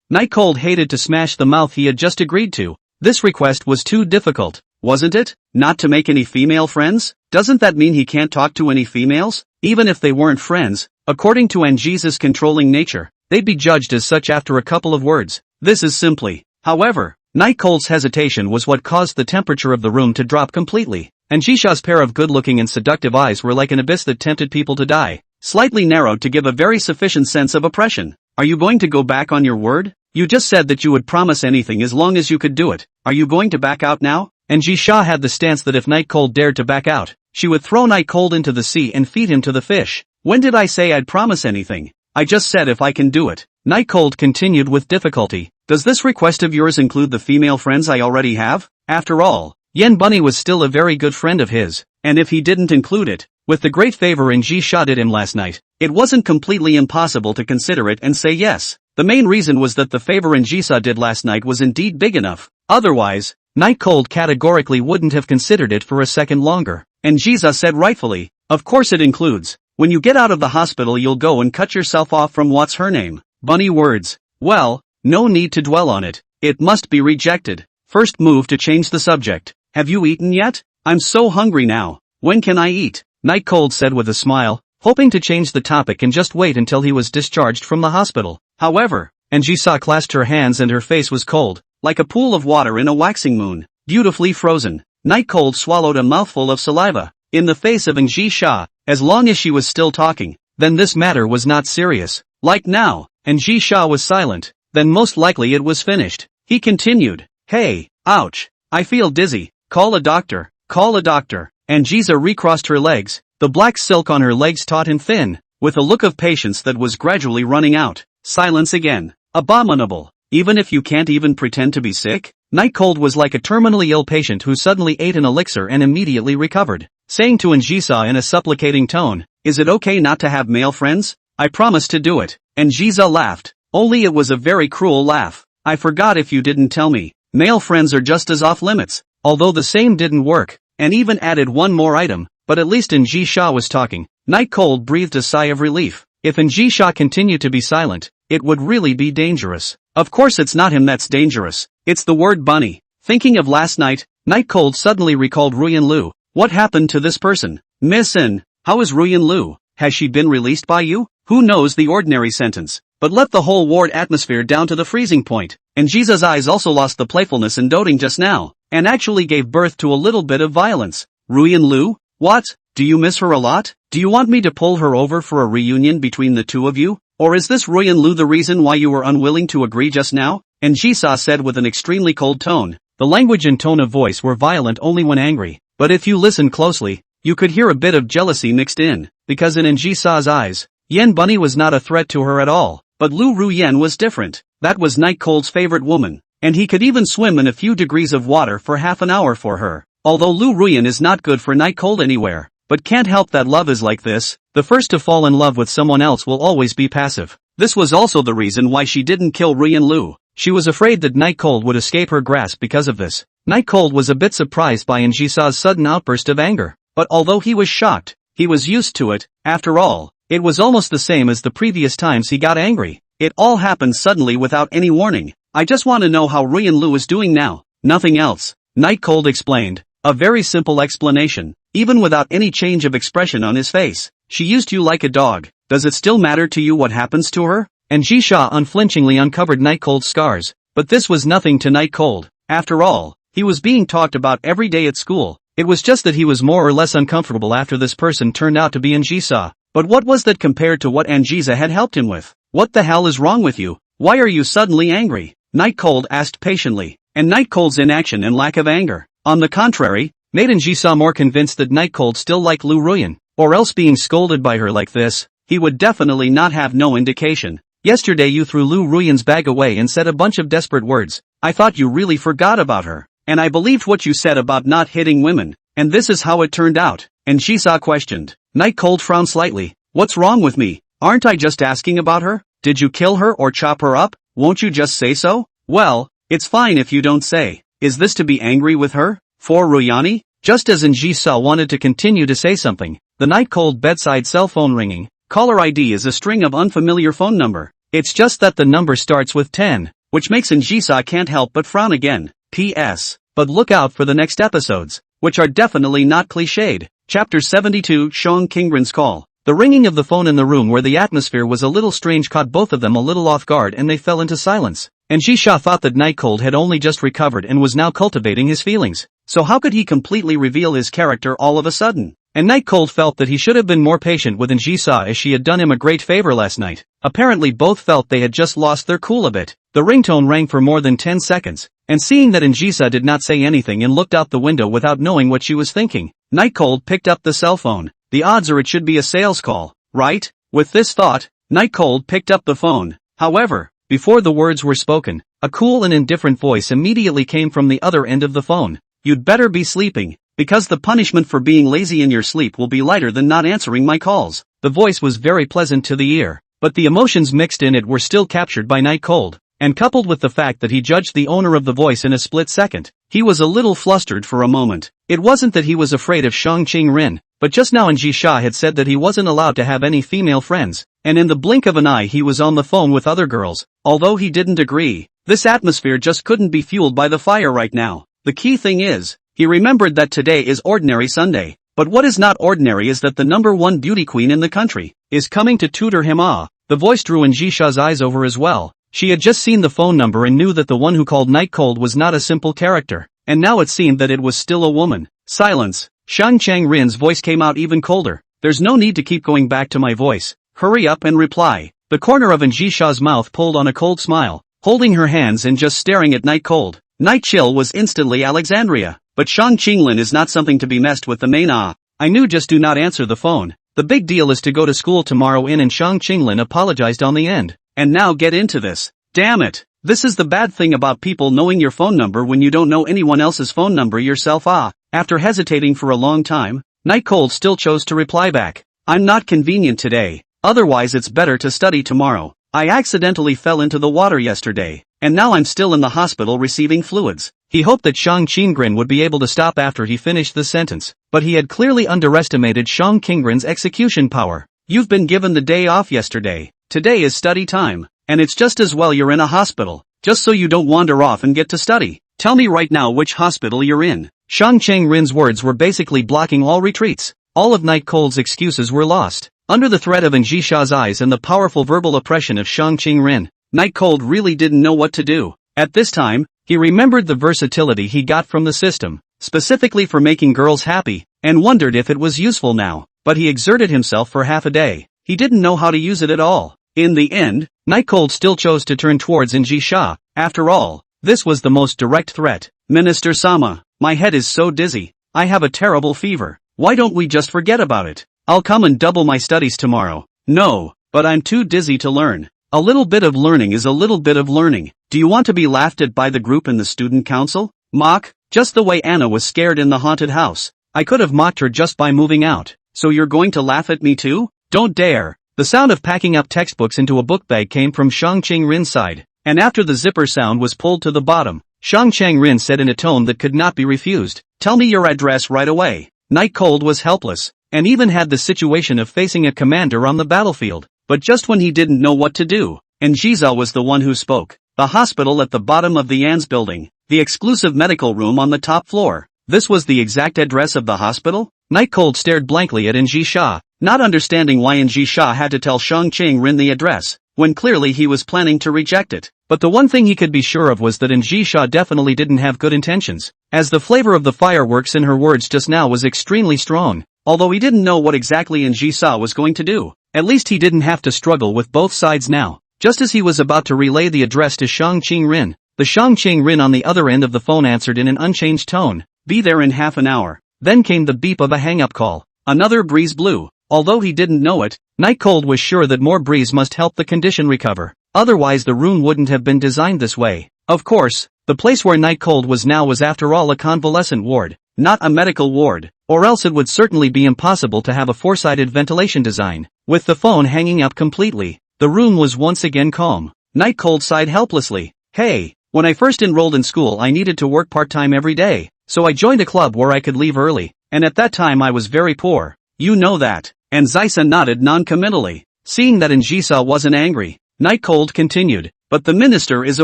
Night Cold hated to smash the mouth he had just agreed to. This request was too difficult, wasn't it? Not to make any female friends? Doesn't that mean he can't talk to any females? Even if they weren't friends, according to Jisa's controlling nature, they'd be judged as such after a couple of words. This is simply. However, Night Cold's hesitation was what caused the temperature of the room to drop completely, and Jisha's pair of good-looking and seductive eyes were like an abyss that tempted people to die, slightly narrowed to give a very sufficient sense of oppression. Are you going to go back on your word? You just said that you would promise anything as long as you could do it. Are you going to back out now? Jisha had the stance that if Night Cold dared to back out, she would throw Night Cold into the sea and feed him to the fish. When did I say I'd promise anything? I just said if I can do it. Night Cold continued with difficulty. Does this request of yours include the female friends I already have? After all, Yen Bunny was still a very good friend of his, and if he didn't include it, with the great favor Jisha did him last night, it wasn't completely impossible to consider it and say yes. The main reason was that the favor Jisa did last night was indeed big enough. Otherwise, Night Cold categorically wouldn't have considered it for a second longer. Jisa said rightfully, of course it includes. When you get out of the hospital you'll go and cut yourself off from what's her name? Bunny words. Well, no need to dwell on it. It must be rejected. First move to change the subject. Have you eaten yet? I'm so hungry now. When can I eat? Night Cold said with a smile, hoping to change the topic and just wait until he was discharged from the hospital. However, Jisa clasped her hands and her face was cold, like a pool of water in a waxing moon, beautifully frozen. Night Cold swallowed a mouthful of saliva. In the face of Jisha, as long as she was still talking, then this matter was not serious. Like now, Jisha was silent, then most likely it was finished. He continued, hey, ouch, I feel dizzy, call a doctor, call a doctor. Jisa recrossed her legs, the black silk on her legs taut and thin, with a look of patience that was gradually running out. Silence again. Abominable. Even if you can't even pretend to be sick? Night Cold was like a terminally ill patient who suddenly ate an elixir and immediately recovered, saying to Jisa in a supplicating tone, is it okay not to have male friends? I promise to do it. Jisa laughed. Only it was a very cruel laugh. I forgot if you didn't tell me. Male friends are just as off limits. Although the same didn't work, and even added one more item, but at least Jisha was talking. Night Cold breathed a sigh of relief. If Jisha continued to be silent, it would really be dangerous. Of course it's not him that's dangerous, it's the word bunny. Thinking of last night, Night Cold suddenly recalled Ruyan Lu. What happened to this person? Miss N, how is Ruyan Lu? Has she been released by you? Who knows the ordinary sentence, but let the whole ward atmosphere down to the freezing point. Jisa's eyes also lost the playfulness and doting just now, and actually gave birth to a little bit of violence. Ruyan Lu? What? Do you miss her a lot? Do you want me to pull her over for a reunion between the two of you? Or is this Ruyan Lu the reason why you were unwilling to agree just now? and Jisa said with an extremely cold tone. The language and tone of voice were violent only when angry, but if you listened closely, you could hear a bit of jealousy mixed in, because in Jisa's eyes, Yen Bunny was not a threat to her at all, but Lu Ruyen was different. That was Night Cold's favorite woman, and he could even swim in a few degrees of water for half an hour for her. Although Lu Ruyen is not good for Night Cold anywhere, but can't help that love is like this, the first to fall in love with someone else will always be passive. This was also the reason why she didn't kill Ruyen Lu. She was afraid that Night Cold would escape her grasp because of this. Night Cold was a bit surprised by Jisa's sudden outburst of anger, but although he was shocked, he was used to it. After all, it was almost the same as the previous times he got angry. It all happened suddenly without any warning. I just want to know how Ruyen Lu is doing now. Nothing else, Night Cold explained. A very simple explanation, even without any change of expression on his face. She used you like a dog. Does it still matter to you what happens to her? And Jisha unflinchingly uncovered Night Cold's scars. But this was nothing to Night Cold. After all, he was being talked about every day at school. It was just that he was more or less uncomfortable after this person turned out to be Jisa. But what was that compared to what Jisa had helped him with? What the hell is wrong with you? Why are you suddenly angry? Night Cold asked patiently. And Night Cold's inaction and lack of anger, on the contrary, made Jisa more convinced that Night Cold still liked Lu Ruyen, or else being scolded by her like this, he would definitely not have no indication. Yesterday you threw Lu Ruyen's bag away and said a bunch of desperate words. I thought you really forgot about her, and I believed what you said about not hitting women, and this is how it turned out. And Jisa questioned. Night Cold frowned slightly. What's wrong with me? Aren't I just asking about her? Did you kill her or chop her up? Won't you just say so? Well, it's fine if you don't say. Is this to be angry with her? For Ruyani? Just as Jisa wanted to continue to say something, the Night Cold bedside cell phone ringing. Caller ID is a string of unfamiliar phone number. It's just that the number starts with 10, which makes Jisa can't help but frown again. P.S. But look out for the next episodes, which are definitely not cliched. Chapter 72 Shang Qingren's Call. The ringing of the phone in the room where the atmosphere was a little strange caught both of them a little off guard and they fell into silence. And Jisha thought that Night Cold had only just recovered and was now cultivating his feelings. So how could he completely reveal his character all of a sudden? And Night Cold felt that he should have been more patient with Jisa as she had done him a great favor last night. Apparently both felt they had just lost their cool a bit. The ringtone rang for more than 10 seconds, and seeing that Jisa did not say anything and looked out the window without knowing what she was thinking, Night Cold picked up the cell phone. The odds are it should be a sales call, right? With this thought, Night Cold picked up the phone. However, before the words were spoken, a cool and indifferent voice immediately came from the other end of the phone. You'd better be sleeping, because the punishment for being lazy in your sleep will be lighter than not answering my calls. The voice was very pleasant to the ear, but the emotions mixed in it were still captured by Night Cold, and coupled with the fact that he judged the owner of the voice in a split second, he was a little flustered for a moment. It wasn't that he was afraid of Shang Qingren, but just now Jisha had said that he wasn't allowed to have any female friends, and in the blink of an eye he was on the phone with other girls. Although he didn't agree, this atmosphere just couldn't be fueled by the fire right now. The key thing is, he remembered that today is ordinary Sunday, but what is not ordinary is that the #1 beauty queen in the country is coming to tutor him. The voice drew Jisha's eyes over as well. She had just seen the phone number and knew that the one who called Night Cold was not a simple character, and now it seemed that it was still a woman. Silence. Shang Changrin's voice came out even colder. There's no need to keep going back to my voice. Hurry up and reply. The corner of Jisha's mouth pulled on a cold smile, holding her hands and just staring at Night Cold. Night Chill was instantly Alexandria, but Shang Qinglin is not something to be messed with. The main I knew, just do not answer the phone. The big deal is to go to school tomorrow in, and Shang Qinglin apologized on the end. And now get into this. Damn it. This is the bad thing about people knowing your phone number when you don't know anyone else's phone number yourself. After hesitating for a long time, Night Cold still chose to reply back. I'm not convenient today, otherwise it's better to study tomorrow. I accidentally fell into the water yesterday, and now I'm still in the hospital receiving fluids. He hoped that Shang Qingren would be able to stop after he finished the sentence, but he had clearly underestimated Shang Qingren's execution power. You've been given the day off yesterday. Today is study time, and it's just as well you're in a hospital, just so you don't wander off and get to study. Tell me right now which hospital you're in. Shang Qingren's words were basically blocking all retreats. All of Night Cold's excuses were lost. Under the threat of Jisha's eyes and the powerful verbal oppression of Shang Qingren, Night Cold really didn't know what to do. At this time, he remembered the versatility he got from the system, specifically for making girls happy, and wondered if it was useful now. But he exerted himself for half a day. He didn't know how to use it at all. In the end, Night Cold still chose to turn towards Jisha, After all, this was the most direct threat. Minister Sama, my head is so dizzy. I have a terrible fever. Why don't we just forget about it? I'll come and double my studies tomorrow. No, but I'm too dizzy to learn. A little bit of learning is a little bit of learning. Do you want to be laughed at by the group in the student council? Mock? Just the way Anna was scared in the haunted house. I could have mocked her just by moving out. So you're going to laugh at me too? Don't dare. The sound of packing up textbooks into a book bag came from Shang Ching-rin's side, and after the zipper sound was pulled to the bottom, Shang Ching-rin said in a tone that could not be refused, "Tell me your address right away." Night Cold was helpless, and even had the situation of facing a commander on the battlefield. But just when he didn't know what to do, and Jiza was the one who spoke. The hospital at the bottom of the Yan's building, the exclusive medical room on the top floor. This was the exact address of the hospital? Night Cold stared blankly at Nji Sha, not understanding why Nji Sha had to tell Shang Ching-rin the address, when clearly he was planning to reject it. But the one thing he could be sure of was that Nji Sha definitely didn't have good intentions, as the flavor of the fireworks in her words just now was extremely strong. Although he didn't know what exactly Nji Sha was going to do, at least he didn't have to struggle with both sides now. Just as he was about to relay the address to Shang Ching-rin, the Shang Ching-rin on the other end of the phone answered in an unchanged tone, "Be there in half an hour." Then came the beep of a hang-up call. Another breeze blew. Although he didn't know it, Night Cold was sure that more breeze must help the condition recover. Otherwise the room wouldn't have been designed this way. Of course, the place where Night Cold was now was after all a convalescent ward, not a medical ward, or else it would certainly be impossible to have a four-sided ventilation design. With the phone hanging up completely, the room was once again calm. Night Cold sighed helplessly. "Hey, when I first enrolled in school I needed to work part-time every day, so I joined a club where I could leave early, and at that time I was very poor. You know that." And Zaisa nodded non-committally. Seeing that Njisa wasn't angry, Night Cold continued, "But the minister is a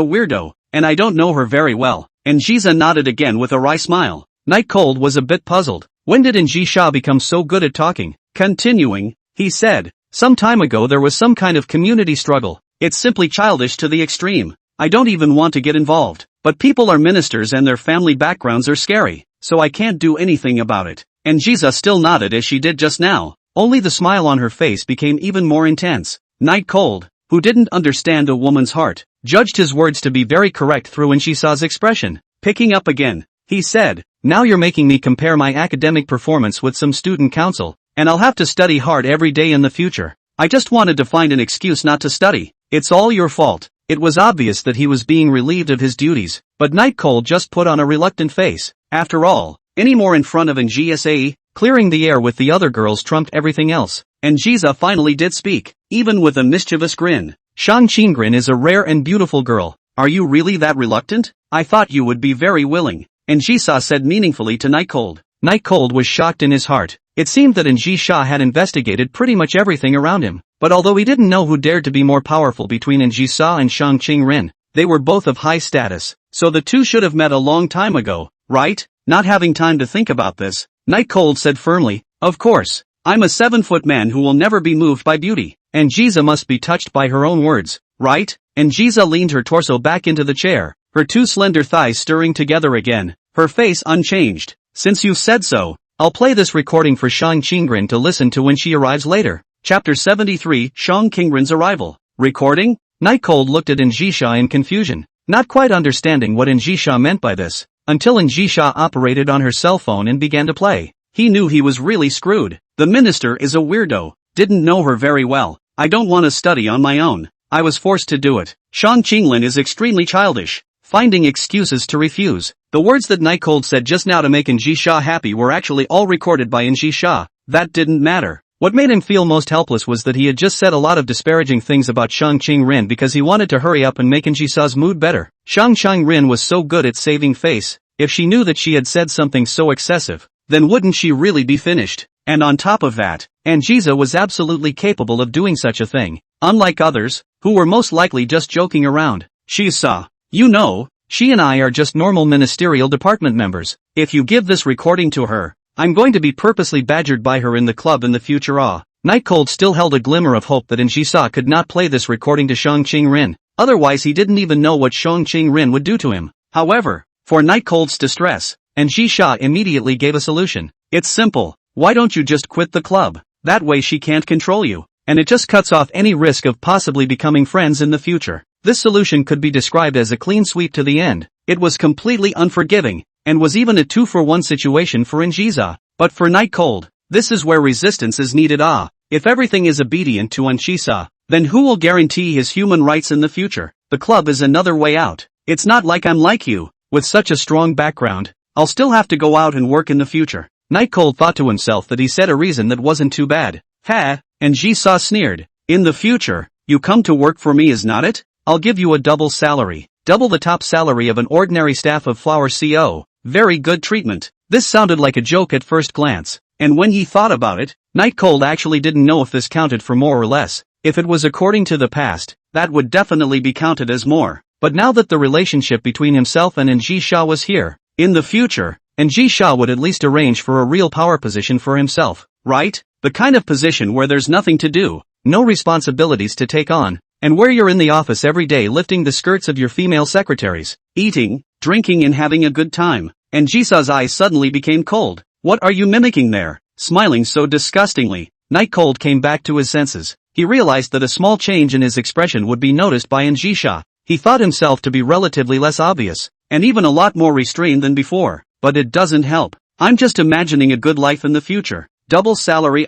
weirdo, and I don't know her very well." Njisa nodded again with a wry smile. Night Cold was a bit puzzled. When did Njisa become so good at talking? Continuing, he said, "Some time ago there was some kind of community struggle. It's simply childish to the extreme. I don't even want to get involved. But people are ministers and their family backgrounds are scary, so I can't do anything about it." Njisa still nodded as she did just now. Only the smile on her face became even more intense. Night Cold, who didn't understand a woman's heart, judged his words to be very correct through Nshisa's expression. Picking up again, he said, "Now you're making me compare my academic performance with some student council, and I'll have to study hard every day in the future. I just wanted to find an excuse not to study. It's all your fault." It was obvious that he was being relieved of his duties, but Night Cold just put on a reluctant face. After all, any more in front of Njisa? Clearing the air with the other girls trumped everything else. Njisa finally did speak, even with a mischievous grin. "Shang Qinggrin is a rare and beautiful girl. Are you really that reluctant? I thought you would be very willing." Njisa said meaningfully to Night Cold. Night Cold was shocked in his heart. It seemed that Njisa had investigated pretty much everything around him, but although he didn't know who dared to be more powerful between Njisa and Shang Qingrin, they were both of high status, so the two should have met a long time ago, right? Not having time to think about this, Night Cold said firmly, "Of course. I'm a 7-foot man who will never be moved by beauty." And Jiza must be touched by her own words, right? And Jiza leaned her torso back into the chair, her two slender thighs stirring together again, her face unchanged. "Since you've said so, I'll play this recording for Shang Qingrin to listen to when she arrives later." Chapter 73, Shang Qingrin's arrival. Recording? Night Cold looked at Njisha in confusion, not quite understanding what Njisha meant by this, until Njisha operated on her cell phone and began to play. He knew he was really screwed. The minister is a weirdo. Didn't know her very well. I don't want to study on my own. I was forced to do it. Shang Qinglin is extremely childish, finding excuses to refuse. The words that Night Cold said just now to make Njisha happy were actually all recorded by Njisha. That didn't matter. What made him feel most helpless was that he had just said a lot of disparaging things about Shang Qingrin because he wanted to hurry up and make Njisa's mood better. Shang Qingrin was so good at saving face. If she knew that she had said something so excessive, then wouldn't she really be finished? And on top of that, Njisa was absolutely capable of doing such a thing, unlike others, who were most likely just joking around. "Shisa, you know, she and I are just normal ministerial department members. If you give this recording to her, I'm going to be purposely badgered by her in the club in the future." Night Cold still held a glimmer of hope that Njisa could not play this recording to Shang Qingrin, otherwise he didn't even know what Shang Qingrin would do to him. However, for Night Cold's distress, Njisa immediately gave a solution. "It's simple. Why don't you just quit the club? That way she can't control you, and it just cuts off any risk of possibly becoming friends in the future." This solution could be described as a clean sweep to the end. It was completely unforgiving, and was even a 2-for-1 situation for Anjisa. But for Night Cold, this is where resistance is needed. If everything is obedient to Anjisa, then who will guarantee his human rights in the future? The club is another way out. It's not like I'm like you, with such a strong background. I'll still have to go out and work in the future. Night Cold thought to himself that he said a reason that wasn't too bad. Ha! Anjisa sneered. In the future, you come to work for me, is not it? I'll give you a double salary. Double the top salary of an ordinary staff of Flower CO. Very good treatment. This sounded like a joke at first glance, and when he thought about it, Night Cold actually didn't know if this counted for more or less. If it was according to the past, that would definitely be counted as more. But now that the relationship between himself and Anjisa was here, in the future, Anjisa would at least arrange for a real power position for himself, right? The kind of position where there's nothing to do, no responsibilities to take on, and where you're in the office every day lifting the skirts of your female secretaries, eating, drinking and having a good time. Anjisa's eyes suddenly became cold. What are you mimicking there? Smiling so disgustingly, Night Cold came back to his senses. He realized that a small change in his expression would be noticed by Anjisa. He thought himself to be relatively less obvious, and even a lot more restrained than before. But it doesn't help. I'm just imagining a good life in the future. Double salary,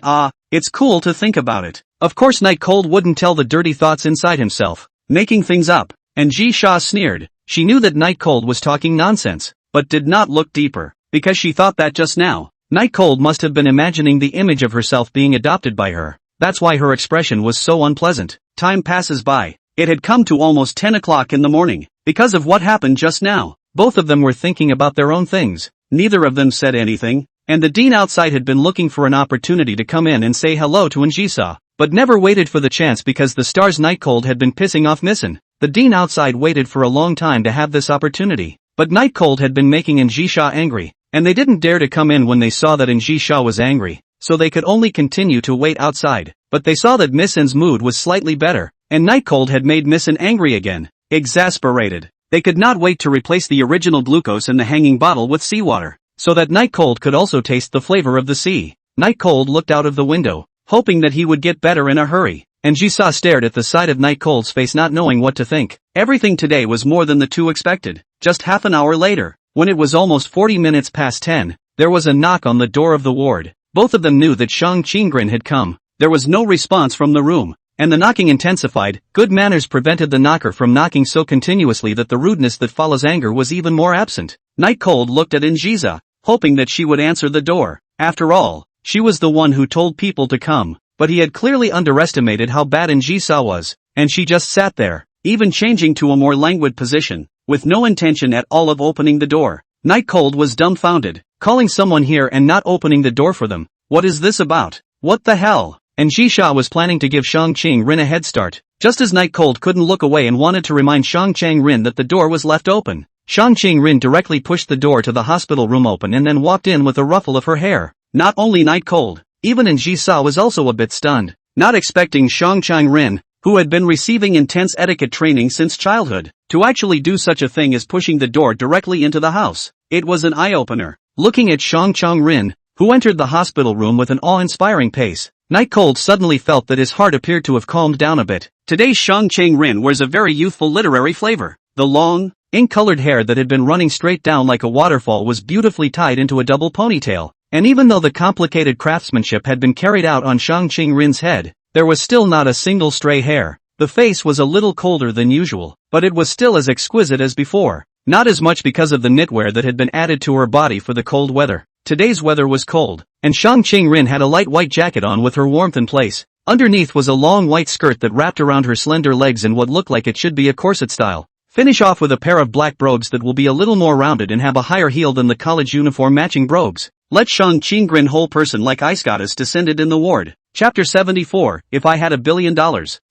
it's cool to think about it. Of course Night Cold wouldn't tell the dirty thoughts inside himself, making things up. Anjisa sneered. She knew that Night Cold was talking nonsense, but did not look deeper, because she thought that just now. Night Cold must have been imagining the image of herself being adopted by her. That's why her expression was so unpleasant. Time passes by. It had come to almost 10 o'clock in the morning. Because of what happened just now, both of them were thinking about their own things. Neither of them said anything, and the dean outside had been looking for an opportunity to come in and say hello to Anjisa, but never waited for the chance because the star's Night Cold had been pissing off Missin. The dean outside waited for a long time to have this opportunity, but Night Cold had been making Anjisa angry, and they didn't dare to come in when they saw that Anjisa was angry, so they could only continue to wait outside. But they saw that Missin's mood was slightly better, and Night Cold had made Missin angry again. Exasperated, they could not wait to replace the original glucose in the hanging bottle with seawater, so that Night Cold could also taste the flavor of the sea. Night Cold looked out of the window, hoping that he would get better in a hurry. Anjisa stared at the side of Night Cold's face, not knowing what to think. Everything today was more than the two expected. Just half an hour later, when it was almost 40 minutes past 10, there was a knock on the door of the ward. Both of them knew that Shang Qinggren had come. There was no response from the room, and the knocking intensified. Good manners prevented the knocker from knocking so continuously that the rudeness that follows anger was even more absent. Night Cold looked at Anjisa, hoping that she would answer the door. After all, she was the one who told people to come, but he had clearly underestimated how bad Anjisa was, and she just sat there, even changing to a more languid position, with no intention at all of opening the door. Night Cold was dumbfounded, calling someone here and not opening the door for them. What is this about? What the hell? Anjisa was planning to give Shang Qinggren a head start, just as Night Cold couldn't look away and wanted to remind Shang Qinggren that the door was left open. Shang Qinggren directly pushed the door to the hospital room open and then walked in with a ruffle of her hair. Not only Night Cold, even Anjisa was also a bit stunned, not expecting Shang Qinggren, who had been receiving intense etiquette training since childhood, to actually do such a thing as pushing the door directly into the house. It was an eye-opener. Looking at Shang Qinggren, who entered the hospital room with an awe-inspiring pace, Night Cold suddenly felt that his heart appeared to have calmed down a bit. Today's Shang Qinggren wears a very youthful literary flavor. The long, ink-colored hair that had been running straight down like a waterfall was beautifully tied into a double ponytail, and even though the complicated craftsmanship had been carried out on Shang Qinggren's head, there was still not a single stray hair. The face was a little colder than usual, but it was still as exquisite as before. Not as much because of the knitwear that had been added to her body for the cold weather. Today's weather was cold, and Shang Qinggren had a light white jacket on with her warmth in place. Underneath was a long white skirt that wrapped around her slender legs in what looked like it should be a corset style. Finish off with a pair of black brogues that will be a little more rounded and have a higher heel than the college uniform matching brogues. Let Shang Qinggren whole person like ice goddess descended in the ward. Chapter 74, If I Had $1 Billion.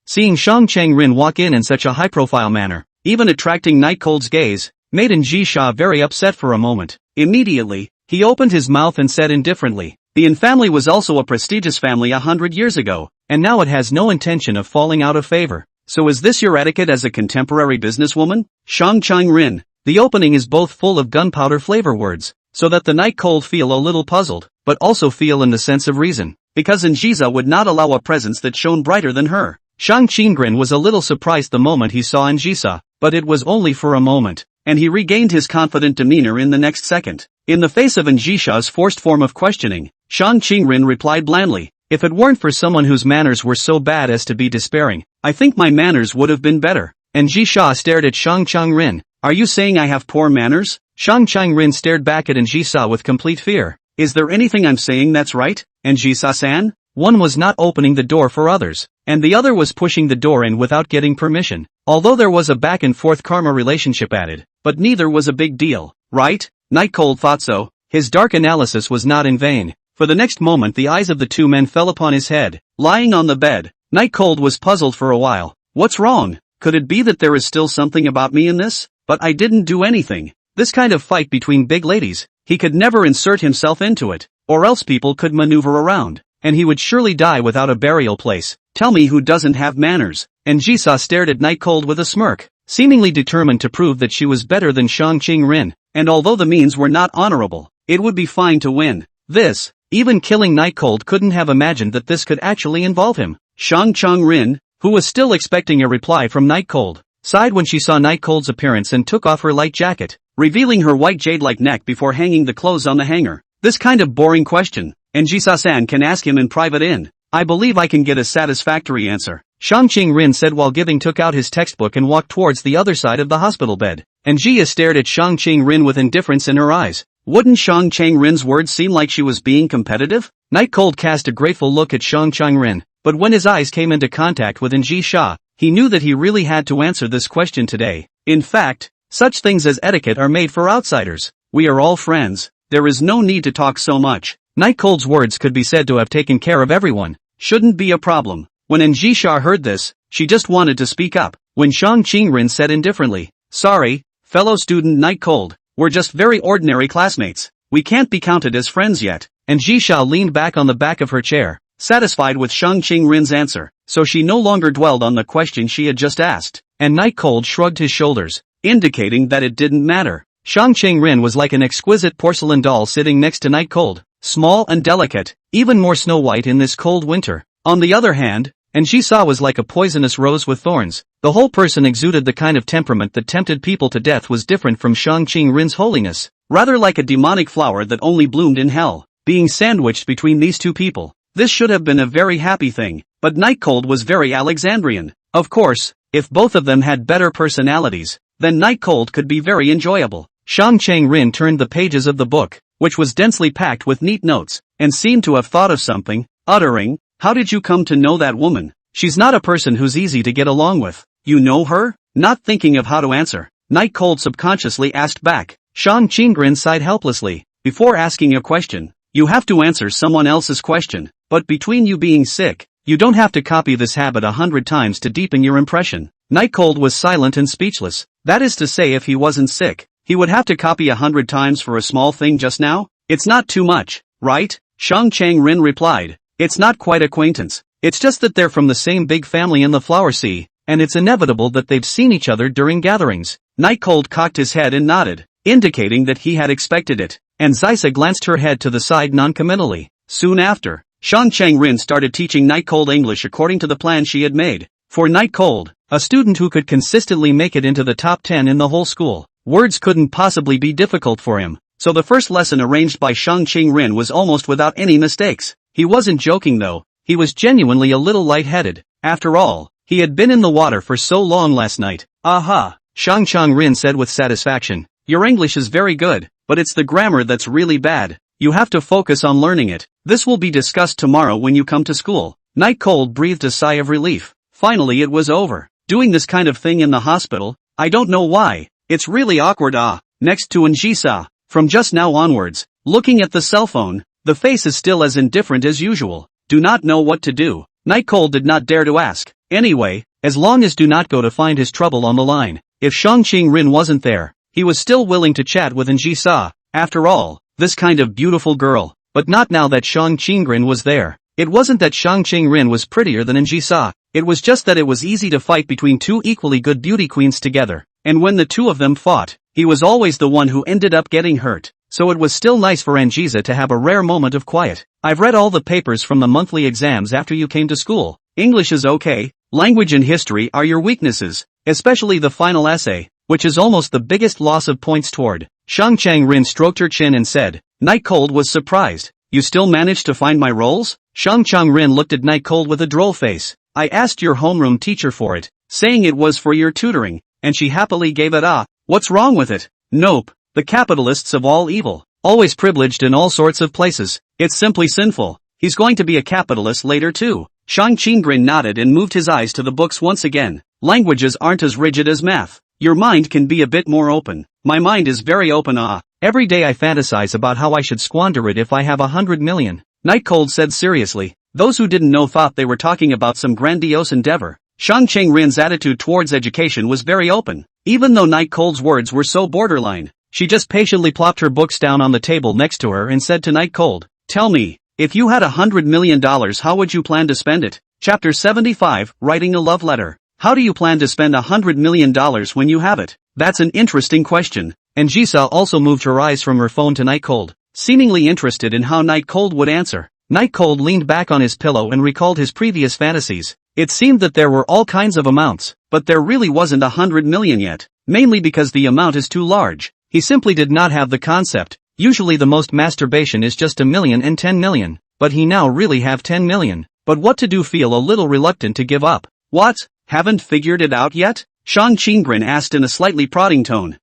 Seeing Shang Qinggren walk in such a high-profile manner, even attracting Night Cold's gaze, made Anjisa very upset for a moment. Immediately, he opened his mouth and said indifferently, the Yin family was also a prestigious family 100 years ago, and now it has no intention of falling out of favor. So is this your etiquette as a contemporary businesswoman? Shang Qinggren. The opening is both full of gunpowder flavor words, so that the Night Cold feel a little puzzled, but also feel in the sense of reason, because Anjisa would not allow a presence that shone brighter than her. Shang Qingren was a little surprised the moment he saw Njisa, but it was only for a moment, and he regained his confident demeanor in the next second. In the face of Njisha's forced form of questioning, Shang Qingren replied blandly, "If it weren't for someone whose manners were so bad as to be despairing, I think my manners would have been better." Njisha stared at Shang Qingren. "Are you saying I have poor manners?" Shang Qingren stared back at Njisa with complete fear. "Is there anything I'm saying that's right, Njisa-san?" One was not opening the door for others, and the other was pushing the door in without getting permission. Although there was a back and forth karma relationship added, but neither was a big deal, right? Night Cold thought so. His dark analysis was not in vain. For the next moment the eyes of the two men fell upon his head, lying on the bed. Night Cold was puzzled for a while. What's wrong? Could it be that there is still something about me in this? But I didn't do anything. This kind of fight between big ladies, he could never insert himself into it, or else people could maneuver around, and he would surely die without a burial place. Tell me who doesn't have manners. Njisa stared at Night Cold with a smirk, seemingly determined to prove that she was better than Shang Qingren, and although the means were not honorable, it would be fine to win. This, even killing Night Cold couldn't have imagined that this could actually involve him. Shang Qingren, who was still expecting a reply from Night Cold, sighed when she saw Night Cold's appearance and took off her light jacket, revealing her white jade-like neck before hanging the clothes on the hanger. This kind of boring question, Njisa-san can ask him in private. I believe I can get a satisfactory answer. Shang Qingren said while took out his textbook and walked towards the other side of the hospital bed. Njia stared at Shang Qingren with indifference in her eyes. Wouldn't Shang Qingren's words seem like she was being competitive? Night Cold cast a grateful look at Shang Qingren, but when his eyes came into contact with Njisha, he knew that he really had to answer this question today. In fact, such things as etiquette are made for outsiders. We are all friends. There is no need to talk so much. Night Cold's words could be said to have taken care of everyone. Shouldn't be a problem. When Njisha heard this, she just wanted to speak up. When Shang Qingren said indifferently, "Sorry, fellow student Night Cold, we're just very ordinary classmates. We can't be counted as friends yet." Njisha leaned back on the back of her chair, satisfied with Shang Qingren's answer, so she no longer dwelled on the question she had just asked, and Night Cold shrugged his shoulders, indicating that it didn't matter. Shang Qingren was like an exquisite porcelain doll sitting next to Night Cold, small and delicate, even more Snow White in this cold winter. On the other hand, Njisa was like a poisonous rose with thorns. The whole person exuded the kind of temperament that tempted people to death was different from Shang Qingren's holiness, rather like a demonic flower that only bloomed in hell. Being sandwiched between these two people, this should have been a very happy thing, but Night Cold was very Alexandrian. Of course, if both of them had better personalities, then Night Cold could be very enjoyable. Shang Qingren turned the pages of the book, which was densely packed with neat notes, and seemed to have thought of something, uttering, "How did you come to know that woman? She's not a person who's easy to get along with." "You know her?" Not thinking of how to answer, Night Cold subconsciously asked back. Shang Qingren sighed helplessly. Before asking a question, you have to answer someone else's question, but between you being sick, you don't have to copy this habit 100 times to deepen your impression. Night Cold was silent and speechless. That is to say, if he wasn't sick, he would have to copy 100 times for a small thing just now? It's not too much, right? Shang Qingren replied. It's not quite acquaintance. It's just that they're from the same big family in the Flower Sea, and it's inevitable that they've seen each other during gatherings. Night Cold cocked his head and nodded, indicating that he had expected it, and Zisa glanced her head to the side noncommittally. Soon after, Shang Qingren started teaching Night Cold English according to the plan she had made. For Night Cold, a student who could consistently make it into the top 10 in the whole school, words couldn't possibly be difficult for him, so the first lesson arranged by Shang Qingren was almost without any mistakes. He wasn't joking though, he was genuinely a little lightheaded. After all, he had been in the water for so long last night. Aha, Shang Qingren said with satisfaction. Your English is very good, but it's the grammar that's really bad. You have to focus on learning it. This will be discussed tomorrow when you come to school. Night Cold breathed a sigh of relief. Finally it was over. Doing this kind of thing in the hospital, I don't know why. It's really awkward. Next to Njisa, from just now onwards, looking at the cell phone, the face is still as indifferent as usual. Do not know what to do. Night Cold did not dare to ask. Anyway, as long as Do Not Go to find his trouble on the line. If Shang Qingren wasn't there, he was still willing to chat with Njisa. After all, this kind of beautiful girl. But not now that Shang Qingren was there. It wasn't that Shang Qingren was prettier than Njisa. It was just that it was easy to fight between two equally good beauty queens together. And when the two of them fought, he was always the one who ended up getting hurt. So it was still nice for Njisa to have a rare moment of quiet. I've read all the papers from the monthly exams after you came to school. English is okay, language and history are your weaknesses, especially the final essay, which is almost the biggest loss of points toward. Shang Chang-rin stroked her chin and said. Night Cold was surprised. You still managed to find my roles? Shang Chang-rin looked at Night Cold with a droll face. I asked your homeroom teacher for it, saying it was for your tutoring, and she happily gave it. What's wrong with it? Nope, the capitalists of all evil, always privileged in all sorts of places. It's simply sinful. He's going to be a capitalist later too. Shang Chang-rin nodded and moved his eyes to the books once again. Languages aren't as rigid as math. Your mind can be a bit more open. My mind is very open. Every day I fantasize about how I should squander it if I have 100 million. Night Cold said seriously. Those who didn't know thought they were talking about some grandiose endeavor. Shang Chang-rin's attitude towards education was very open. Even though Night Cold's words were so borderline, she just patiently plopped her books down on the table next to her and said to Night Cold, tell me, if you had $100 million how would you plan to spend it? Chapter 75, Writing a Love Letter. How do you plan to spend $100 million when you have it? That's an interesting question. And Jisa also moved her eyes from her phone to Night Cold, seemingly interested in how Night Cold would answer. Night Cold leaned back on his pillow and recalled his previous fantasies. It seemed that there were all kinds of amounts, but there really wasn't 100 million yet, mainly because the amount is too large. He simply did not have the concept. Usually the most masturbation is just 1 million and 10 million, but he now really have 10 million. But what to do? Feel a little reluctant to give up. What? Haven't figured it out yet? Shang Chang-rin asked in a slightly prodding tone.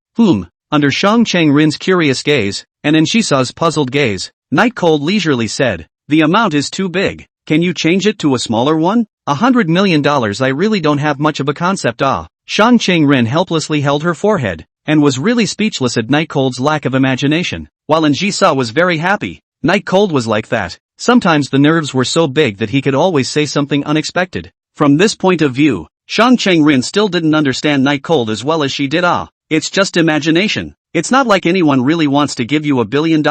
Under Shang Chang-rin's curious gaze, and in Shisa's puzzled gaze, Night Cold leisurely said, the amount is too big. Can you change it to a smaller one? $100 million. I really don't have much of a concept. Shang Chang-rin helplessly held her forehead, and was really speechless at Night Cold's lack of imagination. While Jisa was very happy, Night Cold was like that. Sometimes the nerves were so big that he could always say something unexpected. From this point of view, Shang Chang-rin still didn't understand Night Cold as well as she did. It's just imagination. It's not like anyone really wants to give you $1 billion.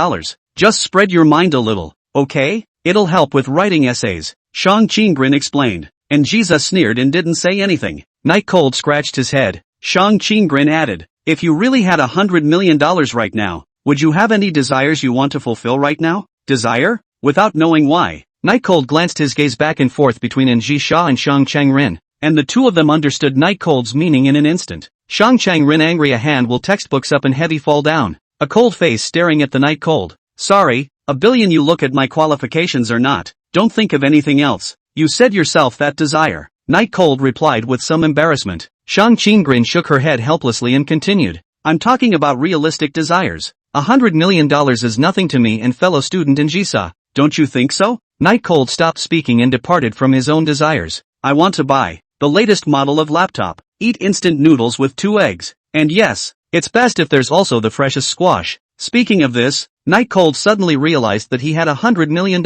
Just spread your mind a little, okay? It'll help with writing essays, Shang Chang-rin explained. And Jisa sneered and didn't say anything. Night Cold scratched his head. Shang Chang-rin added, if you really had $100 million right now, would you have any desires you want to fulfill right now? Desire? Without knowing why, Night Cold glanced his gaze back and forth between Jisa and Shang Chang-rin, and the two of them understood Night Cold's meaning in an instant. Shang Chang-rin angry, a hand will textbooks up and heavy fall down. A cold face staring at the Night Cold. Sorry, $1 billion. You look at my qualifications or not. Don't think of anything else. You said yourself that desire. Night Cold replied with some embarrassment. Shang Chang-rin shook her head helplessly and continued. I'm talking about realistic desires. $100 million is nothing to me and fellow student Jisa. Don't you think so? Night Cold stopped speaking and departed from his own desires. I want to buy the latest model of laptop. Eat instant noodles with 2 eggs. And yes, it's best if there's also the freshest squash. Speaking of this, Night Cold suddenly realized that he had $100 million.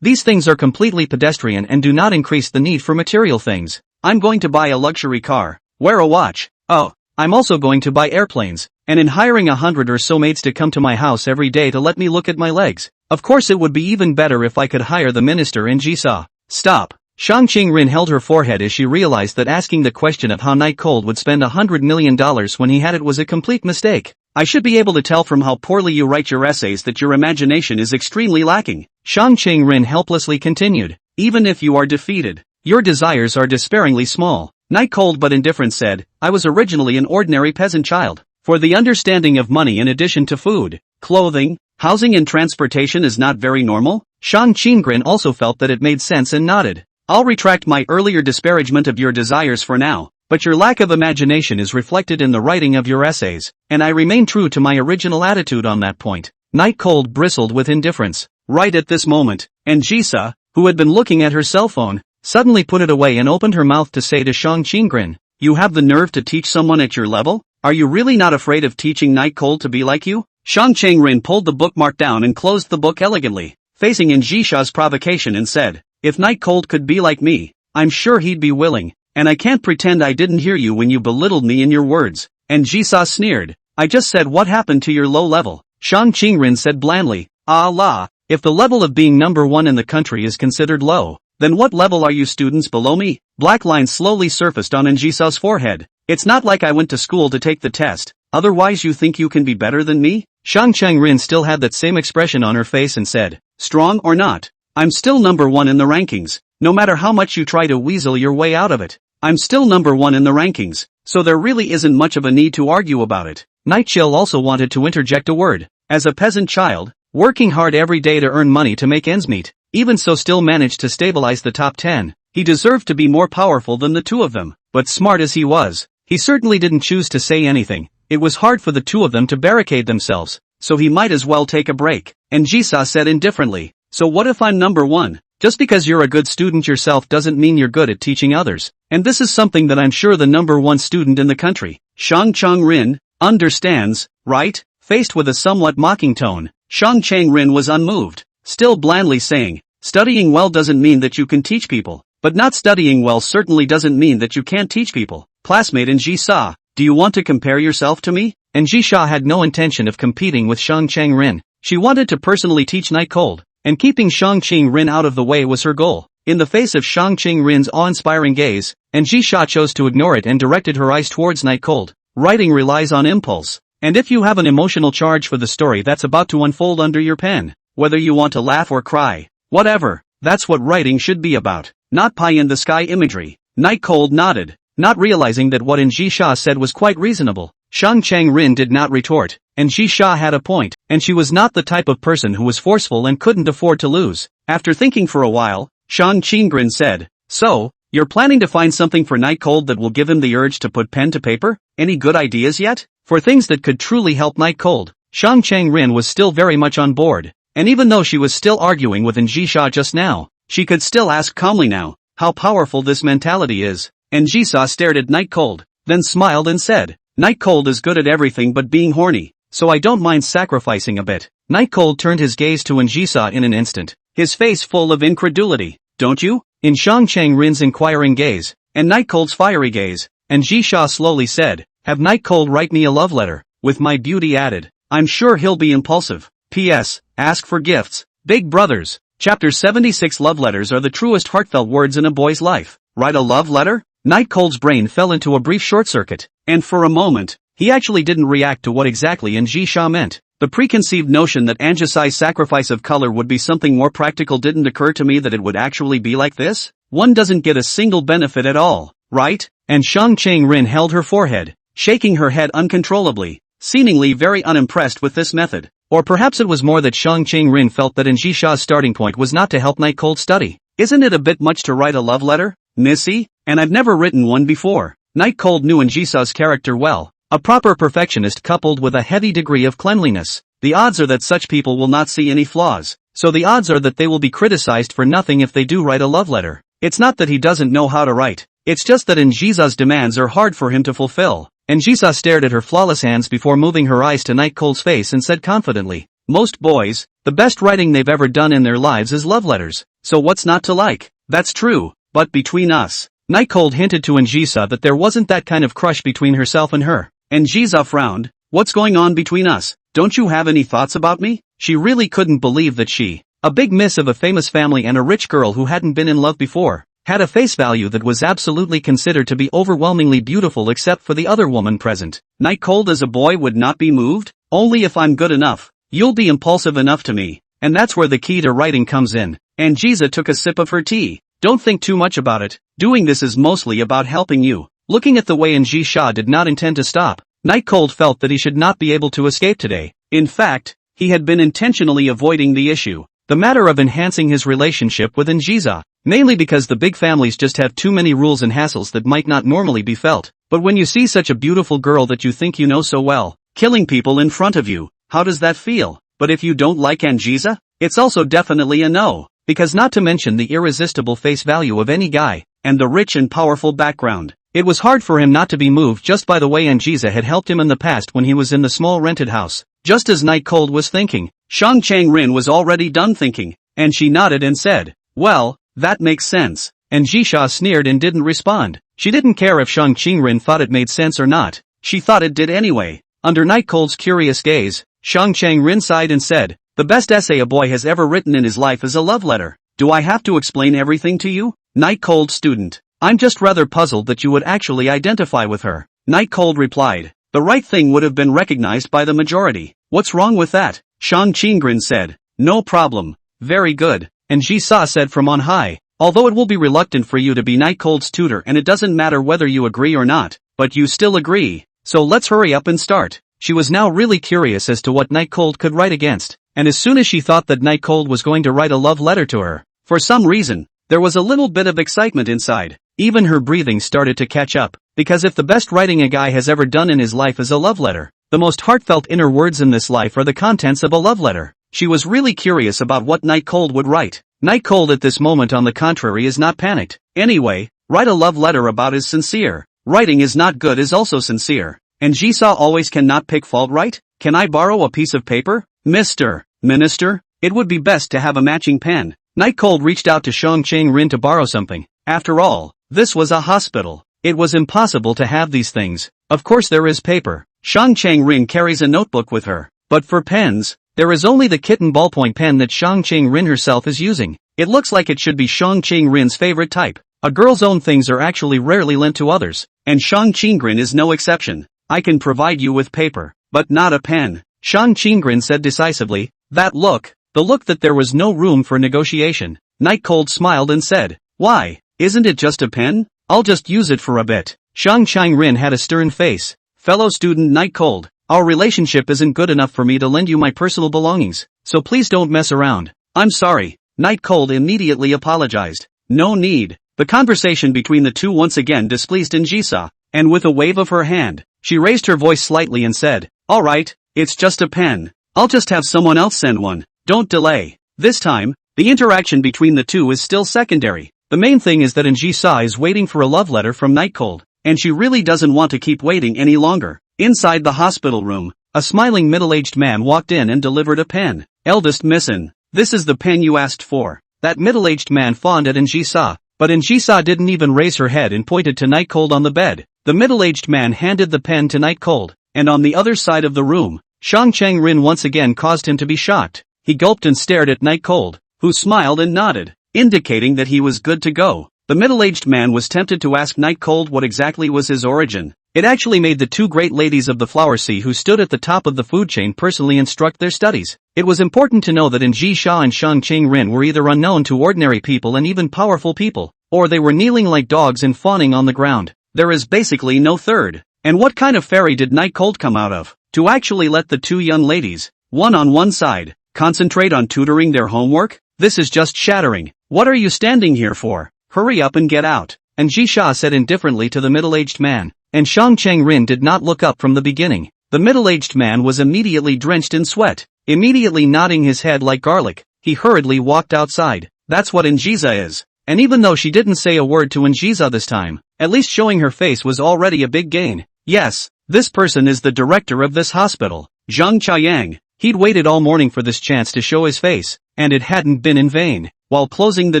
These things are completely pedestrian and do not increase the need for material things. I'm going to buy a luxury car, wear a watch. Oh, I'm also going to buy airplanes, and in hiring 100 or so maids to come to my house every day to let me look at my legs. Of course it would be even better if I could hire the minister in Jisa. Stop. Shang Chang-rin held her forehead as she realized that asking the question of how Night Cold would spend $100 million when he had it was a complete mistake. I should be able to tell from how poorly you write your essays that your imagination is extremely lacking. Shang Chang-rin helplessly continued. Even if you are defeated, your desires are despairingly small. Night Cold but indifferent said, I was originally an ordinary peasant child. For the understanding of money in addition to food, clothing, housing and transportation is not very normal. Shang Chang-rin also felt that it made sense and nodded. I'll retract my earlier disparagement of your desires for now, but your lack of imagination is reflected in the writing of your essays, and I remain true to my original attitude on that point. Night Cold bristled with indifference. Right at this moment, and Jisa, who had been looking at her cell phone, suddenly put it away and opened her mouth to say to Shang Chang-rin, you have the nerve to teach someone at your level? Are you really not afraid of teaching Night Cold to be like you? Shang Chang-rin pulled the bookmark down and closed the book elegantly, facing in Jisha's provocation and said, if Night Cold could be like me, I'm sure he'd be willing, and I can't pretend I didn't hear you when you belittled me in your words. And Jisa sneered, I just said what happened to your low level. Shang Chang-rin said blandly, la, if the level of being number 1 in the country is considered low, then what level are you students below me? Black lines slowly surfaced on Jisa's forehead. It's not like I went to school to take the test, otherwise you think you can be better than me? Shang Chang-rin still had that same expression on her face and said, strong or not, I'm still number 1 in the rankings, no matter how much you try to weasel your way out of it. I'm still number 1 in the rankings, so there really isn't much of a need to argue about it. Nightchill also wanted to interject a word. As a peasant child, working hard every day to earn money to make ends meet, even so still managed to stabilize the top 10, he deserved to be more powerful than the two of them. But smart as he was, he certainly didn't choose to say anything. It was hard for the two of them to barricade themselves, so he might as well take a break. And Jisa said indifferently, so what if I'm number 1? Just because you're a good student yourself doesn't mean you're good at teaching others. And this is something that I'm sure the number 1 student in the country, Shang Chang-rin, understands, right? Faced with a somewhat mocking tone, Shang Chang-rin was unmoved, still blandly saying, studying well doesn't mean that you can teach people, but not studying well certainly doesn't mean that you can't teach people. Classmate in Jisa, do you want to compare yourself to me? And Jisha had no intention of competing with Shang Chang-rin. She wanted to personally teach Night Cold, and keeping Shang Chang-rin out of the way was her goal. In the face of Shang Chang-rin's awe-inspiring gaze, and Jisha chose to ignore it and directed her eyes towards Night Cold. Writing relies on impulse, and if you have an emotional charge for the story that's about to unfold under your pen, whether you want to laugh or cry, whatever, that's what writing should be about, not pie-in-the-sky imagery. Night Cold nodded, not realizing that what Jisha said was quite reasonable. Shang Chang-rin did not retort, and Jisha had a point, and she was not the type of person who was forceful and couldn't afford to lose. After thinking for a while, Shang Chang-rin said, so, you're planning to find something for Night Cold that will give him the urge to put pen to paper? Any good ideas yet? For things that could truly help Night Cold, Shang Chang-rin was still very much on board, and even though she was still arguing with Jisha just now, she could still ask calmly now, how powerful this mentality is. And Jisa stared at Night Cold, then smiled and said, Night Cold is good at everything but being horny, so I don't mind sacrificing a bit. Night Cold turned his gaze to Jisa in an instant, his face full of incredulity. Don't you? In Shang Chang-rin's inquiring gaze, and Night Cold's fiery gaze, and Jisha slowly said, have Night Cold write me a love letter, with my beauty added. I'm sure he'll be impulsive. P.S. Ask for gifts. Big Brothers. Chapter 76. Love letters are the truest heartfelt words in a boy's life. Write a love letter? Night Cold's brain fell into a brief short circuit, and for a moment, he actually didn't react to what exactly Jisha meant. The preconceived notion that Anjasai's sacrifice of color would be something more practical didn't occur to me that it would actually be like this. One doesn't get a single benefit at all, right? And Shang Chang-rin held her forehead, shaking her head uncontrollably, seemingly very unimpressed with this method. Or perhaps it was more that Shang Chang-rin felt that Jisha's starting point was not to help Night Cold study. Isn't it a bit much to write a love letter, Missy? And I've never written one before. Night Cold knew Jisa's character well. A proper perfectionist coupled with a heavy degree of cleanliness. The odds are that such people will not see any flaws, so the odds are that they will be criticized for nothing if they do write a love letter. It's not that he doesn't know how to write, it's just that Jisa's demands are hard for him to fulfill. And Jisa stared at her flawless hands before moving her eyes to Night Cold's face and said confidently, most boys, the best writing they've ever done in their lives is love letters, so what's not to like? That's true, but between us. Night Cold hinted to Jisa that there wasn't that kind of crush between herself and her. And Jisa frowned, what's going on between us? Don't you have any thoughts about me? She really couldn't believe that she, a big miss of a famous family and a rich girl who hadn't been in love before, had a face value that was absolutely considered to be overwhelmingly beautiful except for the other woman present. Night Cold as a boy would not be moved? Only if I'm good enough. You'll be impulsive enough to me. And that's where the key to writing comes in. And Jisa took a sip of her tea. Don't think too much about it. Doing this is mostly about helping you. Looking at the way Jisha did not intend to stop, Night Cold felt that he should not be able to escape today. In fact, he had been intentionally avoiding the issue. The matter of enhancing his relationship with Jisa. Mainly because the big families just have too many rules and hassles that might not normally be felt. But when you see such a beautiful girl that you think you know so well, killing people in front of you, how does that feel? But if you don't like Jisa, it's also definitely a no. Because not to mention the irresistible face value of any guy, and the rich and powerful background. It was hard for him not to be moved just by the way Jisa had helped him in the past when he was in the small rented house. Just as Night Cold was thinking, Shang Chang-rin was already done thinking, and she nodded and said, well, that makes sense. And Jisha sneered and didn't respond. She didn't care if Shang Chang-rin thought it made sense or not. She thought it did anyway. Under Night Cold's curious gaze, Shang Chang-rin sighed and said, the best essay a boy has ever written in his life is a love letter. Do I have to explain everything to you? Night Cold student. I'm just rather puzzled that you would actually identify with her. Night Cold replied, the right thing would have been recognized by the majority. What's wrong with that? Shang Chang-rin said, no problem. Very good. and Ji-sa said from on high. Although it will be reluctant for you to be Night Cold's tutor and it doesn't matter whether you agree or not, but you still agree. So let's hurry up and start. She was now really curious as to what Night Cold could write against, and as soon as she thought that Night Cold was going to write a love letter to her, for some reason, there was a little bit of excitement inside. Even her breathing started to catch up, because if the best writing a guy has ever done in his life is a love letter, the most heartfelt inner words in this life are the contents of a love letter. She was really curious about what Night Cold would write. Night Cold at this moment on the contrary is not panicked. Anyway, write a love letter about is sincere. Writing is not good is also sincere. And Ji-sa always cannot pick fault, right? Can I borrow a piece of paper? Mr. Minister, it would be best to have a matching pen. Night Cold reached out to Shang Chang-rin to borrow something. After all, this was a hospital. It was impossible to have these things. Of course there is paper. Shang Chang-rin carries a notebook with her. But for pens, there is only the kitten ballpoint pen that Shang Chang-rin herself is using. It looks like it should be Shang Chang-rin's favorite type. A girl's own things are actually rarely lent to others, and Shang Chang-rin is no exception. I can provide you with paper, but not a pen, Shang Chang-rin said decisively. The look that there was no room for negotiation. Night Cold smiled and said, "Why, isn't it just a pen? I'll just use it for a bit." Shang Chang-rin had a stern face. "Fellow student Night Cold, our relationship isn't good enough for me to lend you my personal belongings, so please don't mess around." "I'm sorry." Night Cold immediately apologized. "No need." The conversation between the two once again displeased Ji-sa, and with a wave of her hand, she raised her voice slightly and said, "Alright, it's just a pen. I'll just have someone else send one. Don't delay." This time, the interaction between the two is still secondary. The main thing is that Ji-sa is waiting for a love letter from Night Cold, and she really doesn't want to keep waiting any longer. Inside the hospital room, a smiling middle-aged man walked in and delivered a pen. "Eldest Missin, this is the pen you asked for." That middle-aged man fawned at Ji-sa, but Ji-sa didn't even raise her head and pointed to Night Cold on the bed. The middle-aged man handed the pen to Night Cold, and on the other side of the room, Shang Chang-rin once again caused him to be shocked. He gulped and stared at Night Cold, who smiled and nodded, indicating that he was good to go. The middle-aged man was tempted to ask Night Cold what exactly was his origin. It actually made the two great ladies of the flower sea who stood at the top of the food chain personally instruct their studies. It was important to know that Ji-sa and Shang Chang-rin were either unknown to ordinary people and even powerful people, or they were kneeling like dogs and fawning on the ground. There is basically no third. And what kind of fairy did Night Cold come out of, to actually let the two young ladies, one on one side, concentrate on tutoring their homework? This is just shattering. "What are you standing here for? Hurry up and get out," and Ji-sa said indifferently to the middle-aged man. And Shang Chang-rin did not look up from the beginning. The middle-aged man was immediately drenched in sweat. Immediately nodding his head like garlic, he hurriedly walked outside. That's what Ji-sa is. And even though she didn't say a word to Ji-sa this time, at least showing her face was already a big gain. Yes, this person is the director of this hospital, Zhang Chaiyang. He'd waited all morning for this chance to show his face, and it hadn't been in vain. While closing the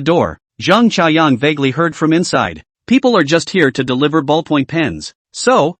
door, Zhang Chaiyang vaguely heard from inside, "People are just here to deliver ballpoint pens. So,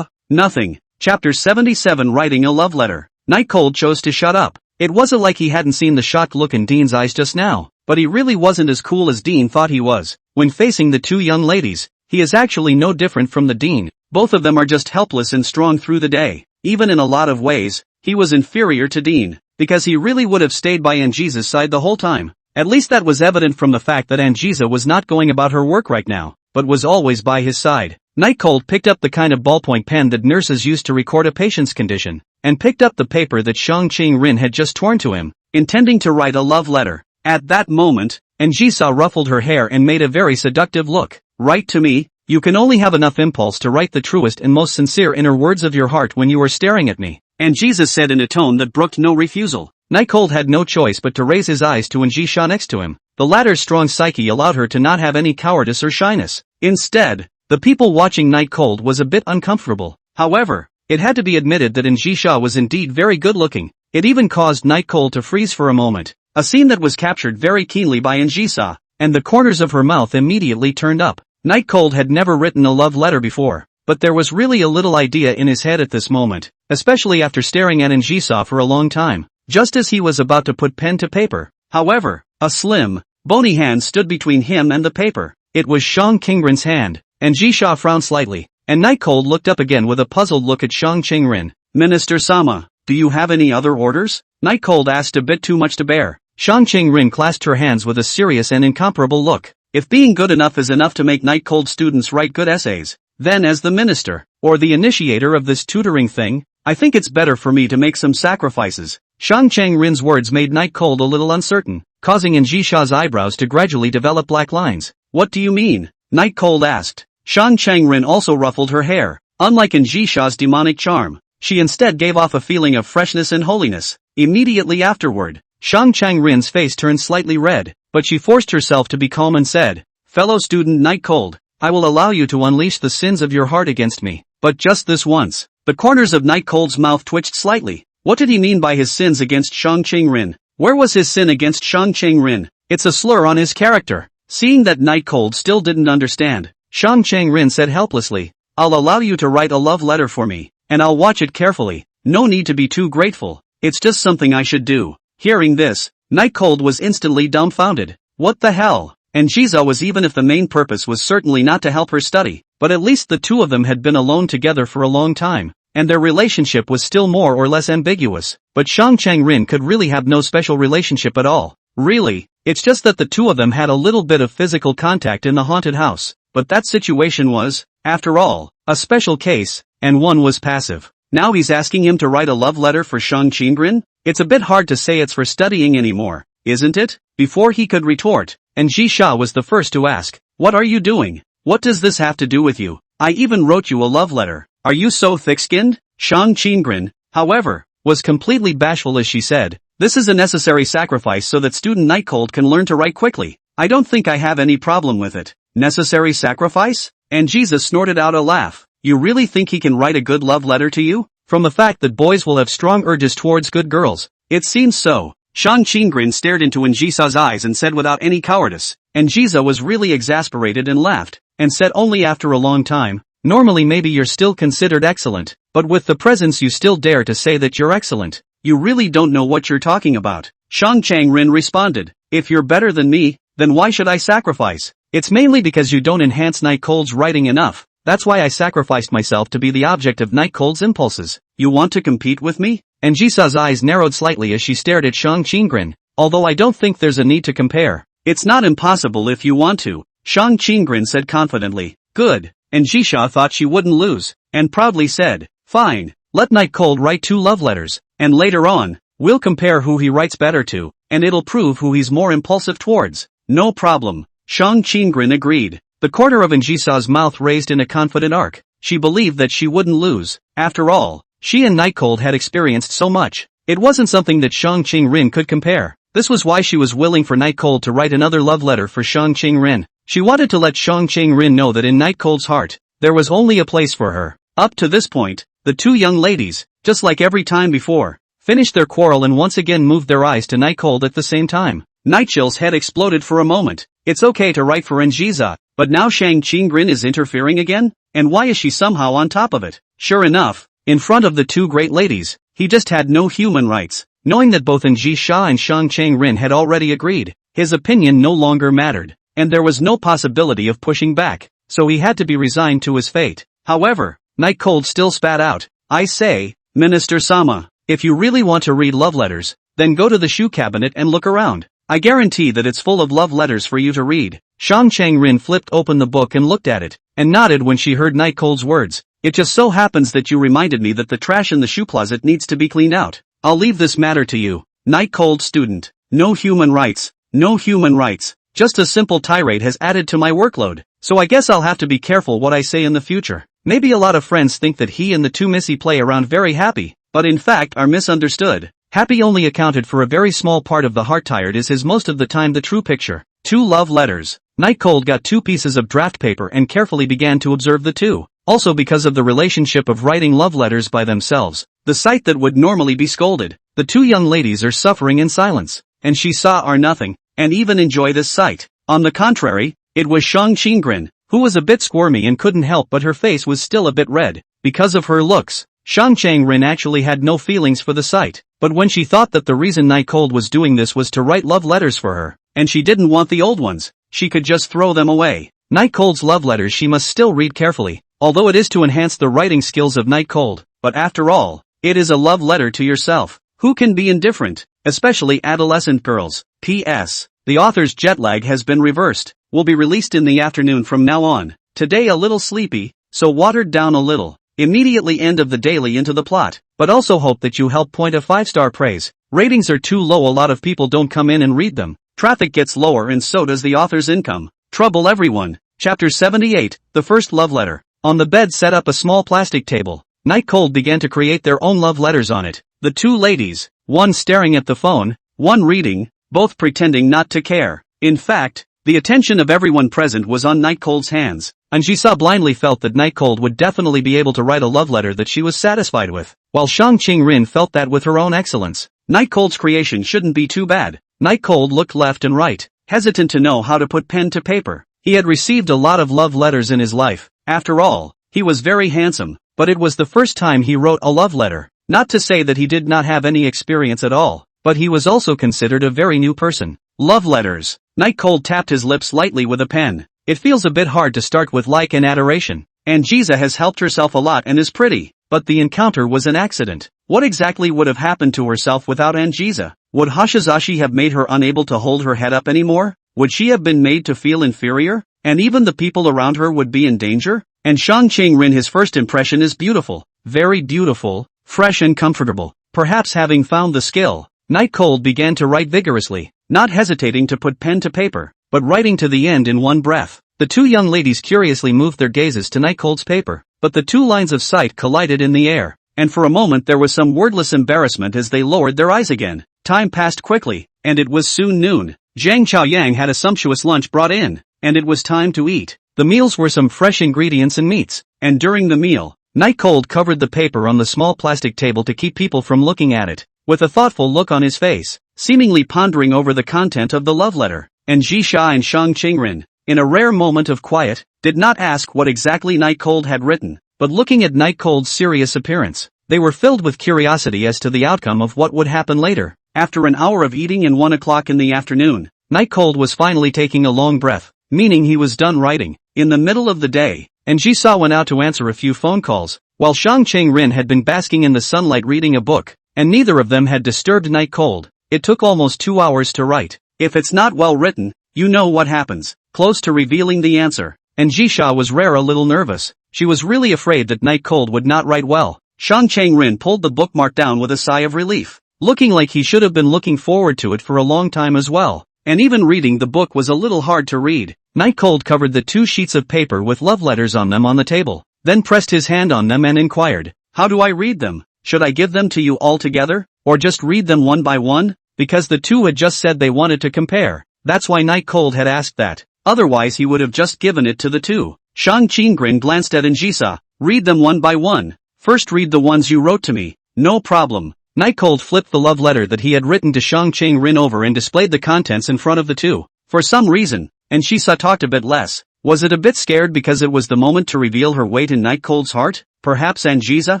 nothing." Chapter 77 Writing a Love Letter. Night Cold chose to shut up. It wasn't like he hadn't seen the shocked look in Dean's eyes just now, but he really wasn't as cool as Dean thought he was. When facing the two young ladies, he is actually no different from the Dean. Both of them are just helpless and strong through the day. Even in a lot of ways, he was inferior to Dean, because he really would have stayed by Anjisa's side the whole time. At least that was evident from the fact that Anjisa was not going about her work right now, but was always by his side. Night Cold picked up the kind of ballpoint pen that nurses use to record a patient's condition, and picked up the paper that Shang Chang-rin had just torn to him, intending to write a love letter. At that moment, Anjisa ruffled her hair and made a very seductive look. "Write to me? You can only have enough impulse to write the truest and most sincere inner words of your heart when you are staring at me," Anjisa said in a tone that brooked no refusal. Night Cold had no choice but to raise his eyes to Anjisa next to him. The latter's strong psyche allowed her to not have any cowardice or shyness. Instead, the people watching Night Cold was a bit uncomfortable. However, it had to be admitted that Anjisa was indeed very good-looking. It even caused Night Cold to freeze for a moment, a scene that was captured very keenly by Anjisa, and the corners of her mouth immediately turned up. Night Cold had never written a love letter before, but there was really a little idea in his head at this moment, especially after staring at Anjisa for a long time. Just as he was about to put pen to paper, however, a slim, bony hand stood between him and the paper. It was Shang Chang-rin's hand. Anjisa frowned slightly, and Night Cold looked up again with a puzzled look at Shang Chang-rin. "Minister Sama, do you have any other orders?" Night Cold asked, a bit too much to bear. Shang Ching-rin clasped her hands with a serious and incomparable look. If being good enough is enough to make Night Cold students write good essays, then as the minister, or the initiator of this tutoring thing, I think it's better for me to make some sacrifices. Shang Chang-rin's words made Night Cold a little uncertain, causing Anjisha's eyebrows to gradually develop black lines. What do you mean? Night Cold asked. Shang Chang-rin also ruffled her hair. Unlike Anjisha's demonic charm, she instead gave off a feeling of freshness and holiness. Immediately afterward, Shang Chang-rin's face turned slightly red, but she forced herself to be calm and said, "Fellow student Night Cold, I will allow you to unleash the sins of your heart against me, but just this once." The corners of Night Cold's mouth twitched slightly. What did he mean by his sins against Shang Ching-rin? Where was his sin against Shang Ching-rin? It's a slur on his character. Seeing that Night Cold still didn't understand, Shang Ching-rin said helplessly, "I'll allow you to write a love letter for me, and I'll watch it carefully. No need to be too grateful. It's just something I should do." Hearing this, Night Cold was instantly dumbfounded. What the hell? And Jiza was, even if the main purpose was certainly not to help her study, but at least the two of them had been alone together for a long time, and their relationship was still more or less ambiguous. But Shang Chang-rin could really have no special relationship at all. Really, it's just that the two of them had a little bit of physical contact in the haunted house, but that situation was, after all, a special case, and one was passive. Now he's asking him to write a love letter for Shang Ching-rin? It's a bit hard to say it's for studying anymore, isn't it? Before he could retort, and Ji-sha was the first to ask, "What are you doing? What does this have to do with you? I even wrote you a love letter. Are you so thick-skinned?" Shang Ching-rin, however, was completely bashful as she said, "This is a necessary sacrifice so that student Night Cold can learn to write quickly. I don't think I have any problem with it." Necessary sacrifice? And Jesus snorted out a laugh. You really think he can write a good love letter to you? From the fact that boys will have strong urges towards good girls. It seems so. Shang Ching-rin stared into Anjisa's eyes and said without any cowardice. Anjisa was really exasperated and laughed, and said only after a long time, "Normally maybe you're still considered excellent, but with the presents you still dare to say that you're excellent. You really don't know what you're talking about." Shang Chang-rin responded, "If you're better than me, then why should I sacrifice? It's mainly because you don't enhance Night Cold's writing enough. That's why I sacrificed myself to be the object of Night Cold's impulses. You want to compete with me?" Anjisa's eyes narrowed slightly as she stared at Shang Ching-rin. "Although I don't think there's a need to compare. It's not impossible if you want to," Shang Ching-rin said confidently. "Good." And Ji-sha thought she wouldn't lose, and proudly said, "Fine, let Night Cold write 2 love letters, and later on, we'll compare who he writes better to, and it'll prove who he's more impulsive towards." "No problem," Shang Ching-rin agreed. The corner of Anjisa's mouth raised in a confident arc. She believed that she wouldn't lose. After all, she and Night Cold had experienced so much. It wasn't something that Shang Ching-rin could compare. This was why she was willing for Night Cold to write another love letter for Shang Ching-rin. She wanted to let Shang Ching-rin know that in Night Cold's heart, there was only a place for her. Up to this point, the two young ladies, just like every time before, finished their quarrel and once again moved their eyes to Night Cold at the same time. Nightchill's head exploded for a moment. It's okay to write for Anjiza, but now Shang Ching-rin is interfering again? And why is she somehow on top of it? Sure enough, in front of the two great ladies, he just had no human rights. Knowing that both Anji-sha and Shang Chang-rin had already agreed, his opinion no longer mattered, and there was no possibility of pushing back, so he had to be resigned to his fate. However, Night Cold still spat out, "I say, Minister Sama, if you really want to read love letters, then go to the shoe cabinet and look around. I guarantee that it's full of love letters for you to read." Shang Chang-rin flipped open the book and looked at it, and nodded when she heard Night Cold's words. "It just so happens that you reminded me that the trash in the shoe closet needs to be cleaned out. I'll leave this matter to you." Night Cold student. No human rights. No human rights. Just a simple tirade has added to my workload, so I guess I'll have to be careful what I say in the future. Maybe a lot of friends think that he and the two Missy play around very happy, but in fact are misunderstood. Happy only accounted for a very small part of the heart. Tired is most of the time the true picture. 2 love letters. Night Cold got 2 pieces of draft paper and carefully began to observe the two. Also because of the relationship of writing love letters by themselves, the sight that would normally be scolded, the two young ladies are suffering in silence, and she saw are nothing, and even enjoy this sight. On the contrary, it was Shang Ching-rin, who was a bit squirmy and couldn't help but her face was still a bit red, because of her looks. Shang Chang-rin actually had no feelings for the sight, but when she thought that the reason Night Cold was doing this was to write love letters for her, and she didn't want the old ones, she could just throw them away. Night Cold's love letters she must still read carefully, although it is to enhance the writing skills of Night Cold, but after all, it is a love letter to yourself. Who can be indifferent? especially adolescent girls. P.S. The author's jet lag has been reversed, will be released in the afternoon from now on. Today a little sleepy, so watered down a little. Immediately end of the daily into the plot, but also hope that you help point a 5-star praise. Ratings are too low, a lot of people don't come in and read them. Traffic gets lower and so does the author's income. Trouble everyone. Chapter 78, The First Love Letter. On the bed set up a small plastic table. Night Cold began to create their own love letters on it. The two ladies, one staring at the phone, one reading, both pretending not to care. In fact, the attention of everyone present was on Night Cold's hands, and Jisa blindly felt that Night Cold would definitely be able to write a love letter that she was satisfied with, while Shang Qingrin felt that with her own excellence, Night Cold's creation shouldn't be too bad. Night Cold looked left and right, hesitant to know how to put pen to paper. He had received a lot of love letters in his life. After all, he was very handsome, but it was the first time he wrote a love letter. Not to say that he did not have any experience at all, but he was also considered a very new person. Love letters. Night Cold tapped his lips lightly with a pen. It feels a bit hard to start with like and adoration. Anjisa has helped herself a lot and is pretty, but the encounter was an accident. What exactly would have happened to herself without Anjisa? Would Hashizashi have made her unable to hold her head up anymore? Would she have been made to feel inferior? And even the people around her would be in danger? And Shang Qingrin, his first impression is beautiful. Very beautiful, fresh and comfortable. Perhaps having found the skill, Night Cold began to write vigorously, not hesitating to put pen to paper, but writing to the end in one breath. The two young ladies curiously moved their gazes to Night Cold's paper, but the two lines of sight collided in the air, and for a moment there was some wordless embarrassment as they lowered their eyes again. Time passed quickly, and it was soon noon. Zhang Chaoyang had a sumptuous lunch brought in, and it was time to eat. The meals were some fresh ingredients and meats, and during the meal, Night Cold covered the paper on the small plastic table to keep people from looking at it, with a thoughtful look on his face, seemingly pondering over the content of the love letter. And Jisha and Shang Qingrin, in a rare moment of quiet, did not ask what exactly Night Cold had written, but looking at Night Cold's serious appearance, they were filled with curiosity as to the outcome of what would happen later. After an hour of eating and 1 o'clock in the afternoon, Night Cold was finally taking a long breath, meaning he was done writing. In the middle of the day, and Jisa went out to answer a few phone calls, while Shang Qingrin had been basking in the sunlight reading a book, and neither of them had disturbed Night Cold. It took almost 2 hours to write. If it's not well written, you know what happens. Close to revealing the answer, and Jisha was a little nervous. She was really afraid that Night Cold would not write well. Shang Qingrin pulled the bookmark down with a sigh of relief, looking like he should have been looking forward to it for a long time as well. And even reading the book was a little hard to read. Night Cold covered the 2 sheets of paper with love letters on them on the table, then pressed his hand on them and inquired, "How do I read them? Should I give them to you all together, or just read them one by one?" Because the two had just said they wanted to compare. That's why Night Cold had asked that. Otherwise he would have just given it to the two. Shang Qingrin glanced at Anjisa. "Read them one by one. First read the ones you wrote to me." "No problem." Night Cold flipped the love letter that he had written to Shang Qingrin over and displayed the contents in front of the two. For some reason, Anjisa talked a bit less. Was it a bit scared because it was the moment to reveal her weight in Night Cold's heart? Perhaps Anjisa,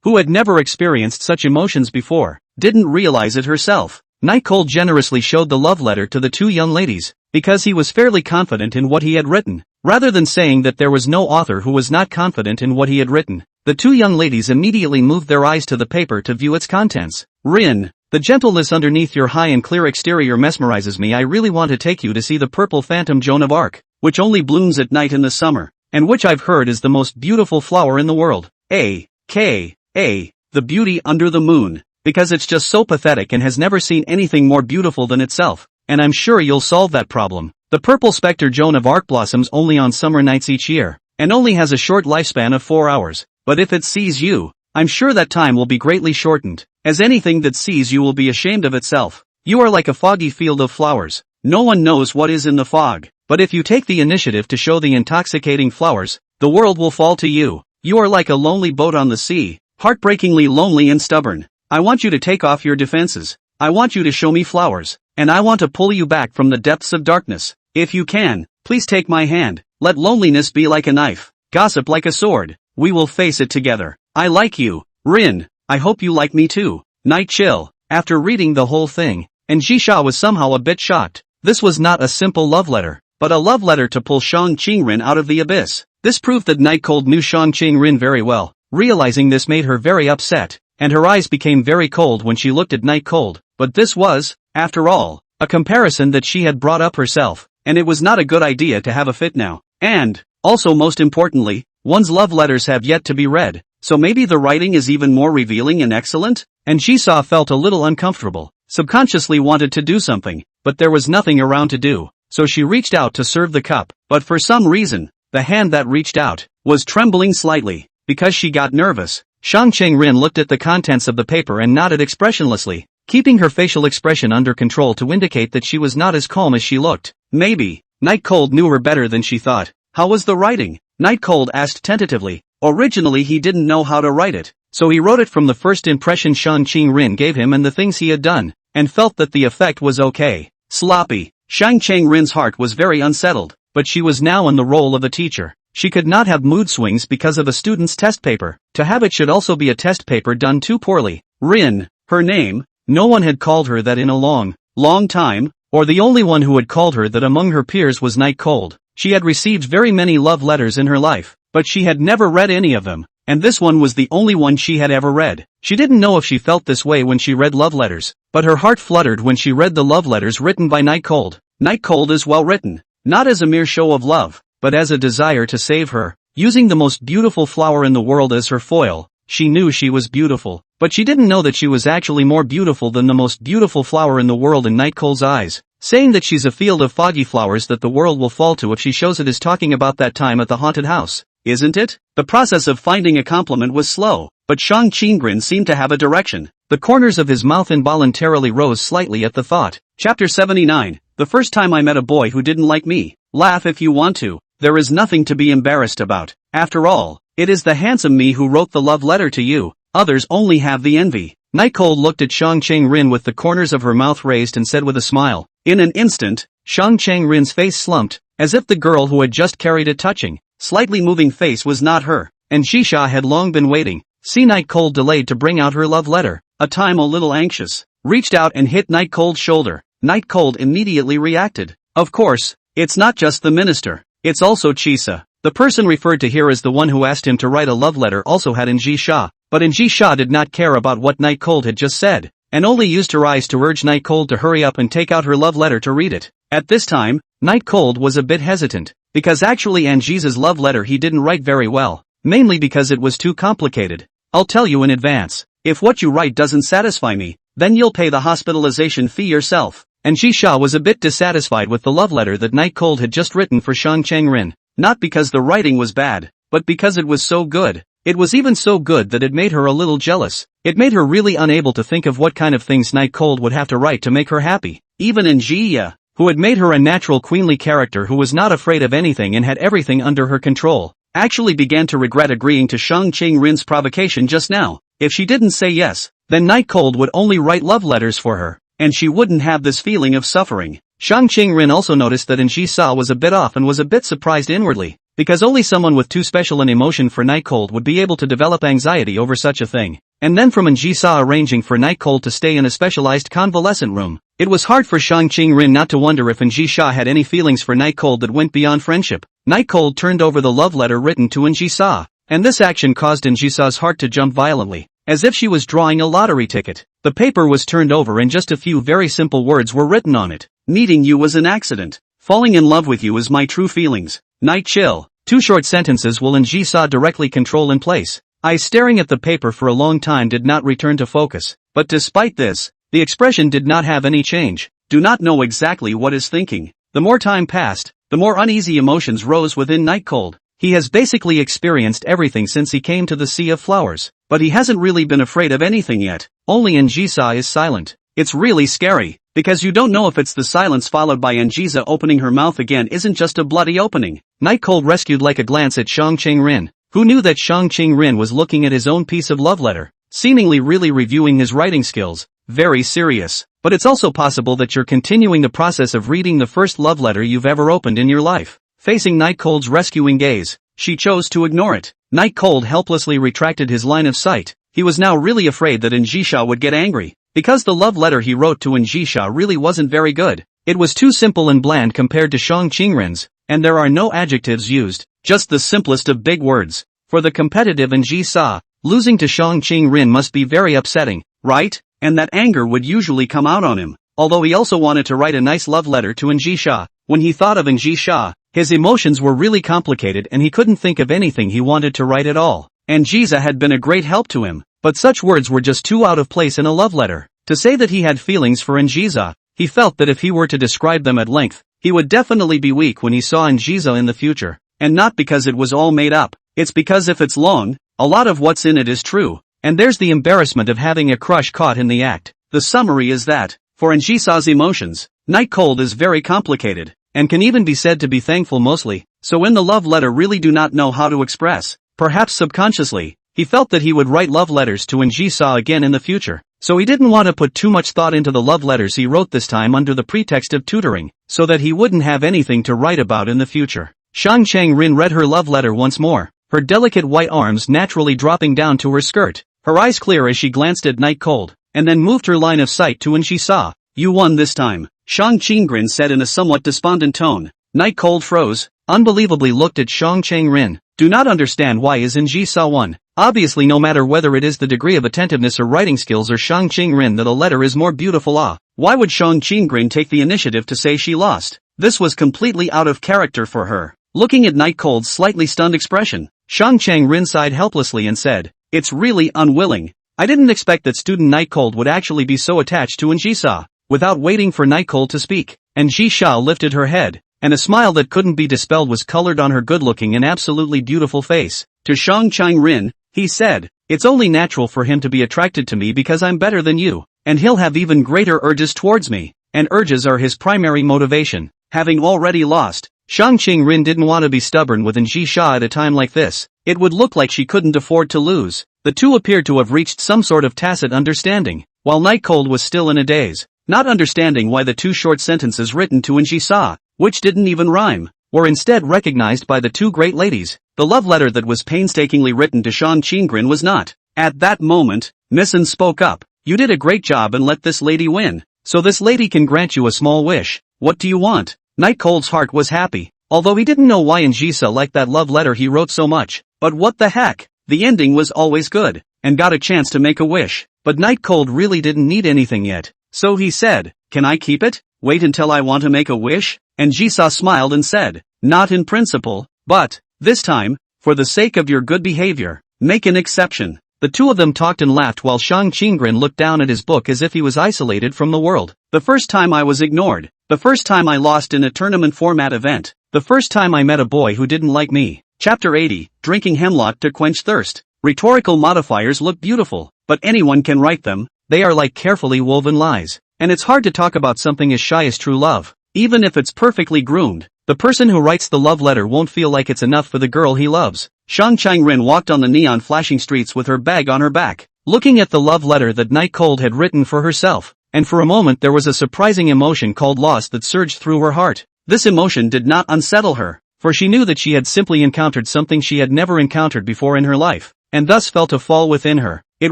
who had never experienced such emotions before, didn't realize it herself. Night Cold generously showed the love letter to the two young ladies, because he was fairly confident in what he had written. Rather than saying that there was no author who was not confident in what he had written, the two young ladies immediately moved their eyes to the paper to view its contents. "Rin, the gentleness underneath your high and clear exterior mesmerizes me. I really want to take you to see the purple phantom Joan of Arc, which only blooms at night in the summer, and which I've heard is the most beautiful flower in the world. The beauty under the moon, because it's just so pathetic and has never seen anything more beautiful than itself, and I'm sure you'll solve that problem. The purple specter Joan of Arc blossoms only on summer nights each year, and only has a short lifespan of 4 hours, but if it sees you, I'm sure that time will be greatly shortened, as anything that sees you will be ashamed of itself. You are like a foggy field of flowers. No one knows what is in the fog, but if you take the initiative to show the intoxicating flowers, the world will fall to you. You are like a lonely boat on the sea, heartbreakingly lonely and stubborn. I want you to take off your defenses. I want you to show me flowers, and I want to pull you back from the depths of darkness. If you can, please take my hand. Let loneliness be like a knife, gossip like a sword. We will face it together. I like you, Rin. I hope you like me too." Night Chill. After reading the whole thing, and Jisha was somehow a bit shocked. This was not a simple love letter, but a love letter to pull Shang Qingrin out of the abyss. This proved that Night Cold knew Shang Qingrin very well. Realizing this made her very upset, and her eyes became very cold when she looked at Night Cold. but this was, after all, a comparison that she had brought up herself, and it was not a good idea to have a fit now. And, also most importantly, one's love letters have yet to be read, so maybe the writing is even more revealing and excellent? And Jisoo felt a little uncomfortable, subconsciously wanted to do something, but there was nothing around to do, so she reached out to serve the cup, but for some reason, the hand that reached out was trembling slightly, because she got nervous. Shang Cheng-rin looked at the contents of the paper and nodded expressionlessly, keeping her facial expression under control to indicate that she was not as calm as she looked. Maybe, Night Cold knew her better than she thought. How was the writing? Night Cold asked tentatively. Originally he didn't know how to write it, so he wrote it from the first impression Shang Cheng-rin gave him and the things he had done, and felt that the effect was okay. Sloppy. Shang Cheng-rin's heart was very unsettled, but she was now in the role of a teacher. She could not have mood swings because of a student's test paper. To have it should also be a test paper done too poorly. Rin, her name, no one had called her that in a long time, or the only one who had called her that among her peers was Night Cold. She had received very many love letters in her life, but she had never read any of them, and this one was the only one she had ever read. She didn't know if she felt this way when she read love letters, but her heart fluttered when she read the love letters written by Night Cold. Night Cold is well written, not as a mere show of love, but as a desire to save her. Using the most beautiful flower in the world as her foil, she knew she was beautiful, but she didn't know that she was actually more beautiful than the most beautiful flower in the world in Night Cold's eyes. Saying that she's a field of foggy flowers that the world will fall to if she shows it is talking about that time at the haunted house, isn't it? The process of finding a compliment was slow, but Shang Cheng-rin seemed to have a direction. The corners of his mouth involuntarily rose slightly at the thought. Chapter 79. The first time I met a boy who didn't like me. Laugh if you want to. There is nothing to be embarrassed about. After all, it is the handsome me who wrote the love letter to you. Others only have the envy. Night Cold looked at Shang Cheng-rin with the corners of her mouth raised and said with a smile. In an instant, Shang Cheng-rin's face slumped, as if the girl who had just carried a touching, slightly moving face was not her, and Jisoo had long been waiting. See, Night Cold delayed to bring out her love letter, a time a little anxious, reached out and hit Night Cold's shoulder. Night Cold immediately reacted. Of course, it's not just the minister, it's also Jisoo. The person referred to here as the one who asked him to write a love letter also had Jisoo, but Jisoo did not care about what Night Cold had just said, and only used her eyes to urge Night Cold to hurry up and take out her love letter to read it. At this time, Night Cold was a bit hesitant, because actually Jisoo's love letter he didn't write very well, mainly because it was too complicated. I'll tell you in advance, if what you write doesn't satisfy me, then you'll pay the hospitalization fee yourself. And Jisoo was a bit dissatisfied with the love letter that Night Cold had just written for Shang Cheng-rin, not because the writing was bad, but because it was so good. It was even so good that it made her a little jealous. It made her really unable to think of what kind of things Night Cold would have to write to make her happy. Even Jisoo, who had made her a natural queenly character who was not afraid of anything and had everything under her control, actually began to regret agreeing to Shang Cheng-rin's provocation just now. If she didn't say yes, then Night Cold would only write love letters for her, and she wouldn't have this feeling of suffering. Shang Cheng-rin also noticed that Jisoo was a bit off and was a bit surprised inwardly, because only someone with too special an emotion for Night Cold would be able to develop anxiety over such a thing. And then from Jisoo arranging for Night Cold to stay in a specialized convalescent room, it was hard for Shang Cheng-rin not to wonder if Jisoo had any feelings for Night Cold that went beyond friendship. Night Cold turned over the love letter written to Jisoo, and this action caused Jisoo's heart to jump violently, as if she was drawing a lottery ticket. The paper was turned over and just a few very simple words were written on it. Meeting you was an accident. Falling in love with you is my true feelings. Night chill. Two short sentences will Jisoo directly control in place. Eyes staring at the paper for a long time did not return to focus, but despite this, the expression did not have any change. Do not know exactly what is thinking. The more time passed, the more uneasy emotions rose within Night Cold. He has basically experienced everything since he came to the Sea of Flowers, but he hasn't really been afraid of anything yet. Only Jisoo is silent. It's really scary, because you don't know if it's the silence followed by Jisoo opening her mouth again isn't just a bloody opening. Night Cold rescued like a glance at Shang Cheng-rin, who knew that Shang Cheng-rin was looking at his own piece of love letter, seemingly really reviewing his writing skills. Very serious. But it's also possible that you're continuing the process of reading the first love letter you've ever opened in your life. Facing Night Cold's rescuing gaze, she chose to ignore it. Night Cold helplessly retracted his line of sight. He was now really afraid that Jisoo would get angry, because the love letter he wrote to Jisoo really wasn't very good. It was too simple and bland compared to Shang Cheng-rin's, and there are no adjectives used, just the simplest of big words. For the competitive Jisoo, losing to Shang Cheng-rin must be very upsetting, right? and that anger would usually come out on him. Although he also wanted to write a nice love letter to Anjisha, when he thought of Anjisha, his emotions were really complicated and he couldn't think of anything he wanted to write at all. Anjisa had been a great help to him, but such words were just too out of place in a love letter. To say that he had feelings for Anjisa, he felt that if he were to describe them at length, he would definitely be weak when he saw Anjisa in the future. And not because it was all made up, it's because if it's long, a lot of what's in it is true, and there's the embarrassment of having a crush caught in the act. The summary is that, for Anjisa's emotions, Night Cold is very complicated, and can even be said to be thankful mostly, so in the love letter really do not know how to express. Perhaps subconsciously, he felt that he would write love letters to Anjisa again in the future, so he didn't want to put too much thought into the love letters he wrote this time under the pretext of tutoring, so that he wouldn't have anything to write about in the future. Shang Chang-rin read her love letter once more, her delicate white arms naturally dropping down to her skirt, her eyes clear as she glanced at Night Cold, and then moved her line of sight to Anjisa. "You won this time," Shang Chang-rin said in a somewhat despondent tone. Night Cold froze, unbelievably looked at Shang Chang-rin. "Do not understand why is Anjisa won. Obviously no matter whether it is the degree of attentiveness or writing skills or Shang Chang-rin that a letter is more beautiful. Why would Shang Chang-rin take the initiative to say she lost? This was completely out of character for her." Looking at Night Cold's slightly stunned expression, Shang Chang-rin sighed helplessly and said, "It's really unwilling. I didn't expect that student Night Cold would actually be so attached to Anjisa." Without waiting for Night Cold to speak, Anjisa lifted her head, and a smile that couldn't be dispelled was colored on her good-looking and absolutely beautiful face. To Shang Chang-rin, he said, "It's only natural for him to be attracted to me because I'm better than you, and he'll have even greater urges towards me, and urges are his primary motivation." Having already lost, Shang Chang-rin didn't want to be stubborn with Anjisa at a time like this. It would look like she couldn't afford to lose. The two appeared to have reached some sort of tacit understanding, while Night Cold was still in a daze, not understanding why the two short sentences written to Anjisa, which didn't even rhyme, were instead recognized by the two great ladies. The love letter that was painstakingly written to Shang Chang-rin was not. At that moment, Misson spoke up. "You did a great job and let this lady win, so this lady can grant you a small wish. What do you want?" Night Cold's heart was happy, although he didn't know why Anjisa liked that love letter he wrote so much. But what the heck, the ending was always good, and got a chance to make a wish. But Night Cold really didn't need anything yet, so he said, "Can I keep it? Wait until I want to make a wish?" Anjisa smiled and said, "Not in principle, but, this time, for the sake of your good behavior, make an exception." The two of them talked and laughed while Shang Chang-rin looked down at his book as if he was isolated from the world. "The first time I was ignored. The first time I lost in a tournament format event. The first time I met a boy who didn't like me." Chapter 80, Drinking Hemlock to Quench Thirst. Rhetorical modifiers look beautiful, but anyone can write them. They are like carefully woven lies. And it's hard to talk about something as shy as true love. Even if it's perfectly groomed, the person who writes the love letter won't feel like it's enough for the girl he loves. Shang Chang-rin walked on the neon flashing streets with her bag on her back, looking at the love letter that Night Cold had written for herself, and for a moment there was a surprising emotion called loss that surged through her heart. This emotion did not unsettle her, for she knew that she had simply encountered something she had never encountered before in her life, and thus felt a fall within her. It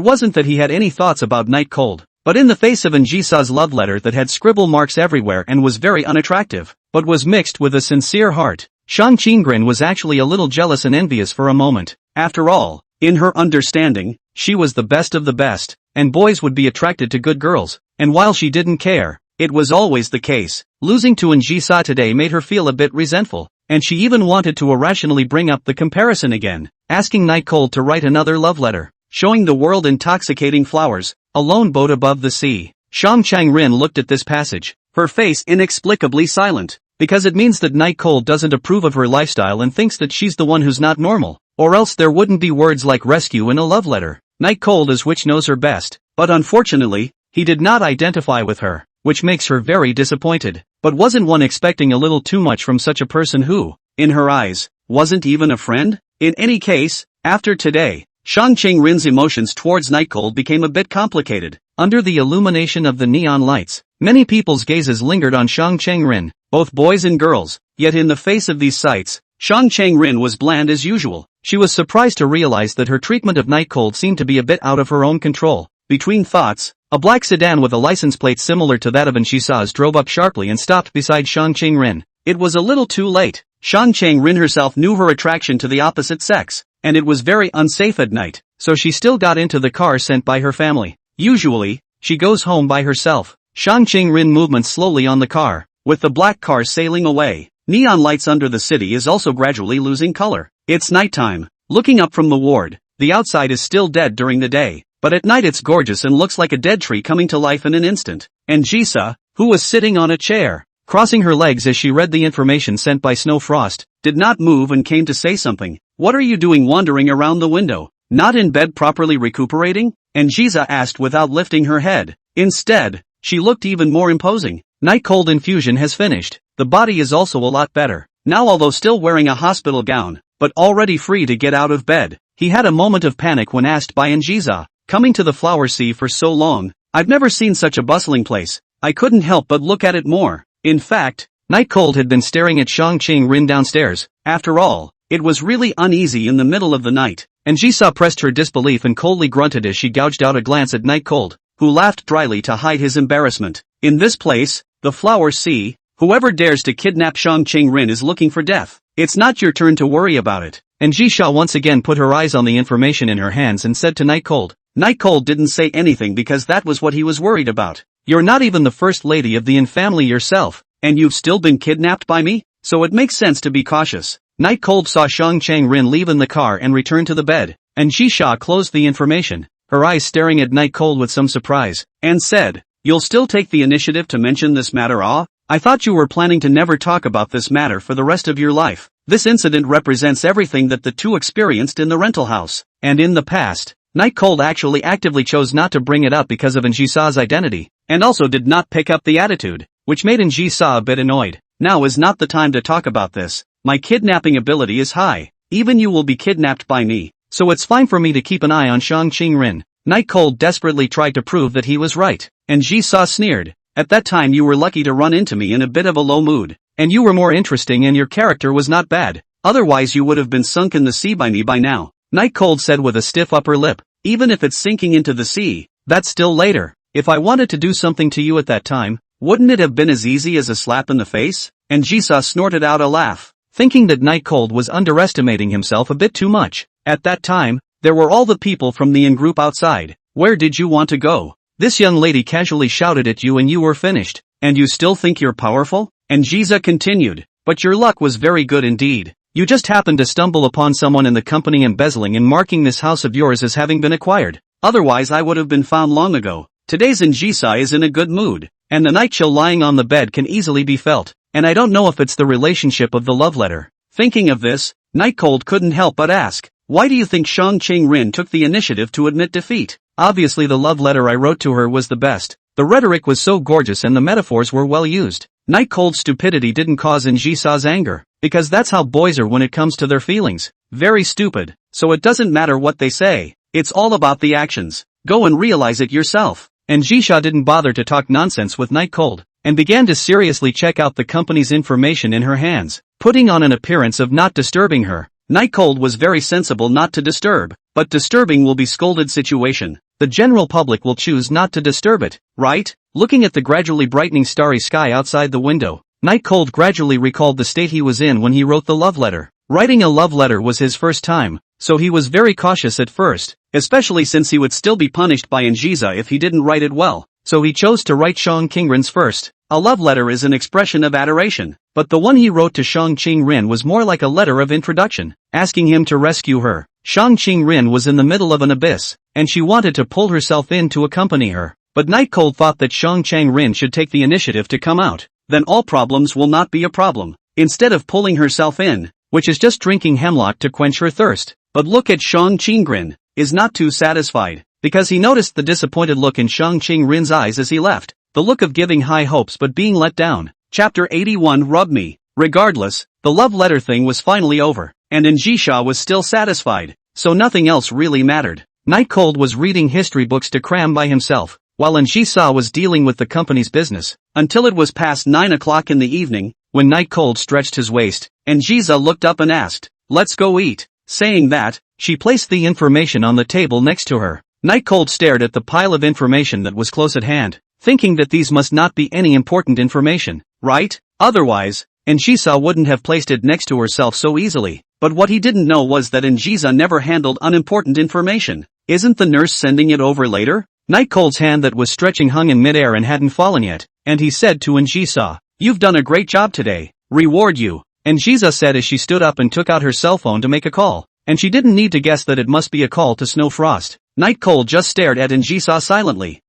wasn't that he had any thoughts about Night Cold, but in the face of Anjisa's love letter that had scribble marks everywhere and was very unattractive, but was mixed with a sincere heart, Shang Chang-rin was actually a little jealous and envious for a moment. After all, in her understanding, she was the best of the best, and boys would be attracted to good girls, and while she didn't care, it was always the case. Losing to Anjisa today made her feel a bit resentful, and she even wanted to irrationally bring up the comparison again, asking Night Cold to write another love letter, showing the world intoxicating flowers, a lone boat above the sea. Shang Chang-rin looked at this passage, her face inexplicably silent, because it means that Night Cold doesn't approve of her lifestyle and thinks that she's the one who's not normal, or else there wouldn't be words like rescue in a love letter. Night Cold is which knows her best, but unfortunately, he did not identify with her, which makes her very disappointed. But wasn't one expecting a little too much from such a person who, in her eyes, wasn't even a friend? In any case, after today, Shang Chang-rin's emotions towards Night Cold became a bit complicated. Under the illumination of the neon lights, many people's gazes lingered on Shang Chang-rin, both boys and girls, yet in the face of these sights, Shang Chang-rin was bland as usual. She was surprised to realize that her treatment of Night Cold seemed to be a bit out of her own control. Between thoughts, a black sedan with a license plate similar to that of Anjisa's drove up sharply and stopped beside Shang Chang-rin. It was a little too late. Shang Chang-rin herself knew her attraction to the opposite sex, and it was very unsafe at night, so she still got into the car sent by her family. Usually, she goes home by herself. Shang Qing-rin movement slowly on the car, with the black car sailing away. Neon lights under the city is also gradually losing color. It's nighttime. Looking up from the ward, the outside is still dead during the day, but at night it's gorgeous and looks like a dead tree coming to life in an instant. And Jisa, who was sitting on a chair, crossing her legs as she read the information sent by Snow Frost, did not move and came to say something. "What are you doing wandering around the window? Not in bed properly recuperating?" And Jisa asked without lifting her head. Instead, she looked even more imposing. Night cold infusion has finished. The body is also a lot better. Now, although still wearing a hospital gown, but already free to get out of bed, he had a moment of panic when asked by Anjiza, "Coming to the Flower Sea for so long, I've never seen such a bustling place. I couldn't help but look at it more." In fact, Night Cold had been staring at Shang Qing-rin downstairs. After all, it was really uneasy in the middle of the night. Anjiza pressed her disbelief and coldly grunted as she gouged out a glance at Night Cold, who laughed dryly to hide his embarrassment. "In this place, the Flower Sea, whoever dares to kidnap Shang Qing-rin is looking for death. It's not your turn to worry about it." And Jisha once again put her eyes on the information in her hands and said to Night Cold. Night Cold didn't say anything because that was what he was worried about. "You're not even the first lady of the Yin family yourself, and you've still been kidnapped by me? So it makes sense to be cautious." Night Cold saw Shang Qing-rin leave in the car and return to the bed, and Jisha closed the information, her eyes staring at Night Cold with some surprise, and said, "You'll still take the initiative to mention this matter, ah? I thought you were planning to never talk about this matter for the rest of your life. This incident represents everything that the two experienced in the rental house, and in the past, Night Cold actually actively chose not to bring it up because of Anjisa's identity, and also did not pick up the attitude, which made Anjisa a bit annoyed. Now is not the time to talk about this. My kidnapping ability is high. Even you will be kidnapped by me, so it's fine for me to keep an eye on Shang Qing-rin." Night Cold desperately tried to prove that he was right, and Jisa sneered. "At that time you were lucky to run into me in a bit of a low mood, and you were more interesting and your character was not bad. Otherwise you would have been sunk in the sea by me by now." Night Cold said with a stiff upper lip. "Even if it's sinking into the sea, that's still later. If I wanted to do something to you at that time, wouldn't it have been as easy as a slap in the face?" And Jisa snorted out a laugh, thinking that Night Cold was underestimating himself a bit too much. "At that time, there were all the people from the in-group outside. Where did you want to go? This young lady casually shouted at you and you were finished. And you still think you're powerful?" And Jiza continued, "But your luck was very good indeed. You just happened to stumble upon someone in the company embezzling and marking this house of yours as having been acquired. Otherwise I would have been found long ago." Today's Njisa is in a good mood, and the night chill lying on the bed can easily be felt, and I don't know if it's the relationship of the love letter. Thinking of this, Night Cold couldn't help but ask, "Why do you think Shang Qing-rin took the initiative to admit defeat?" Obviously the love letter I wrote to her was the best. The rhetoric was so gorgeous and the metaphors were well used. Night Cold's stupidity didn't cause Njisa's anger, because that's how boys are when it comes to their feelings. Very stupid, so it doesn't matter what they say. It's all about the actions. Go and realize it yourself. And Jisha didn't bother to talk nonsense with Night Cold, and began to seriously check out the company's information in her hands, putting on an appearance of not disturbing her. Night Cold was very sensible not to disturb, but disturbing will be scolded situation. The general public will choose not to disturb it, right? Looking at the gradually brightening starry sky outside the window, Night Cold gradually recalled the state he was in when he wrote the love letter. Writing a love letter was his first time, so he was very cautious at first, especially since he would still be punished by Njiza if he didn't write it well, so he chose to write Shang Qing-rin's first. A love letter is an expression of adoration, but the one he wrote to Shang Qing-rin was more like a letter of introduction, asking him to rescue her. Shang Qing-rin was in the middle of an abyss, and she wanted to pull herself in to accompany her, but Night Cold thought that Shang Qing-rin should take the initiative to come out, then all problems will not be a problem, instead of pulling herself in, which is just drinking hemlock to quench her thirst. But look at Shang Qing-rin, is not too satisfied, because he noticed the disappointed look in Shang Qing-rin's eyes as he left, the look of giving high hopes but being let down. Chapter 81 Rub Me. Regardless, the love letter thing was finally over, and Njisha was still satisfied, so nothing else really mattered. Night Cold was reading history books to cram by himself, while Njisa was dealing with the company's business, until it was past 9 o'clock in the evening, when Night Cold stretched his waist, and Njisa looked up and asked, "Let's go eat." Saying that, she placed the information on the table next to her. Night Cold stared at the pile of information that was close at hand, thinking that these must not be any important information, right? Otherwise, Njisa wouldn't have placed it next to herself so easily. But what he didn't know was that Njisa never handled unimportant information. Isn't the nurse sending it over later? Night Cold's hand that was stretching hung in midair and hadn't fallen yet, and he said to Njisa, "You've done a great job today. Reward you." Njisa said as she stood up and took out her cell phone to make a call, and she didn't need to guess that it must be a call to Snow Frost. Night Cold just stared at Njisa silently.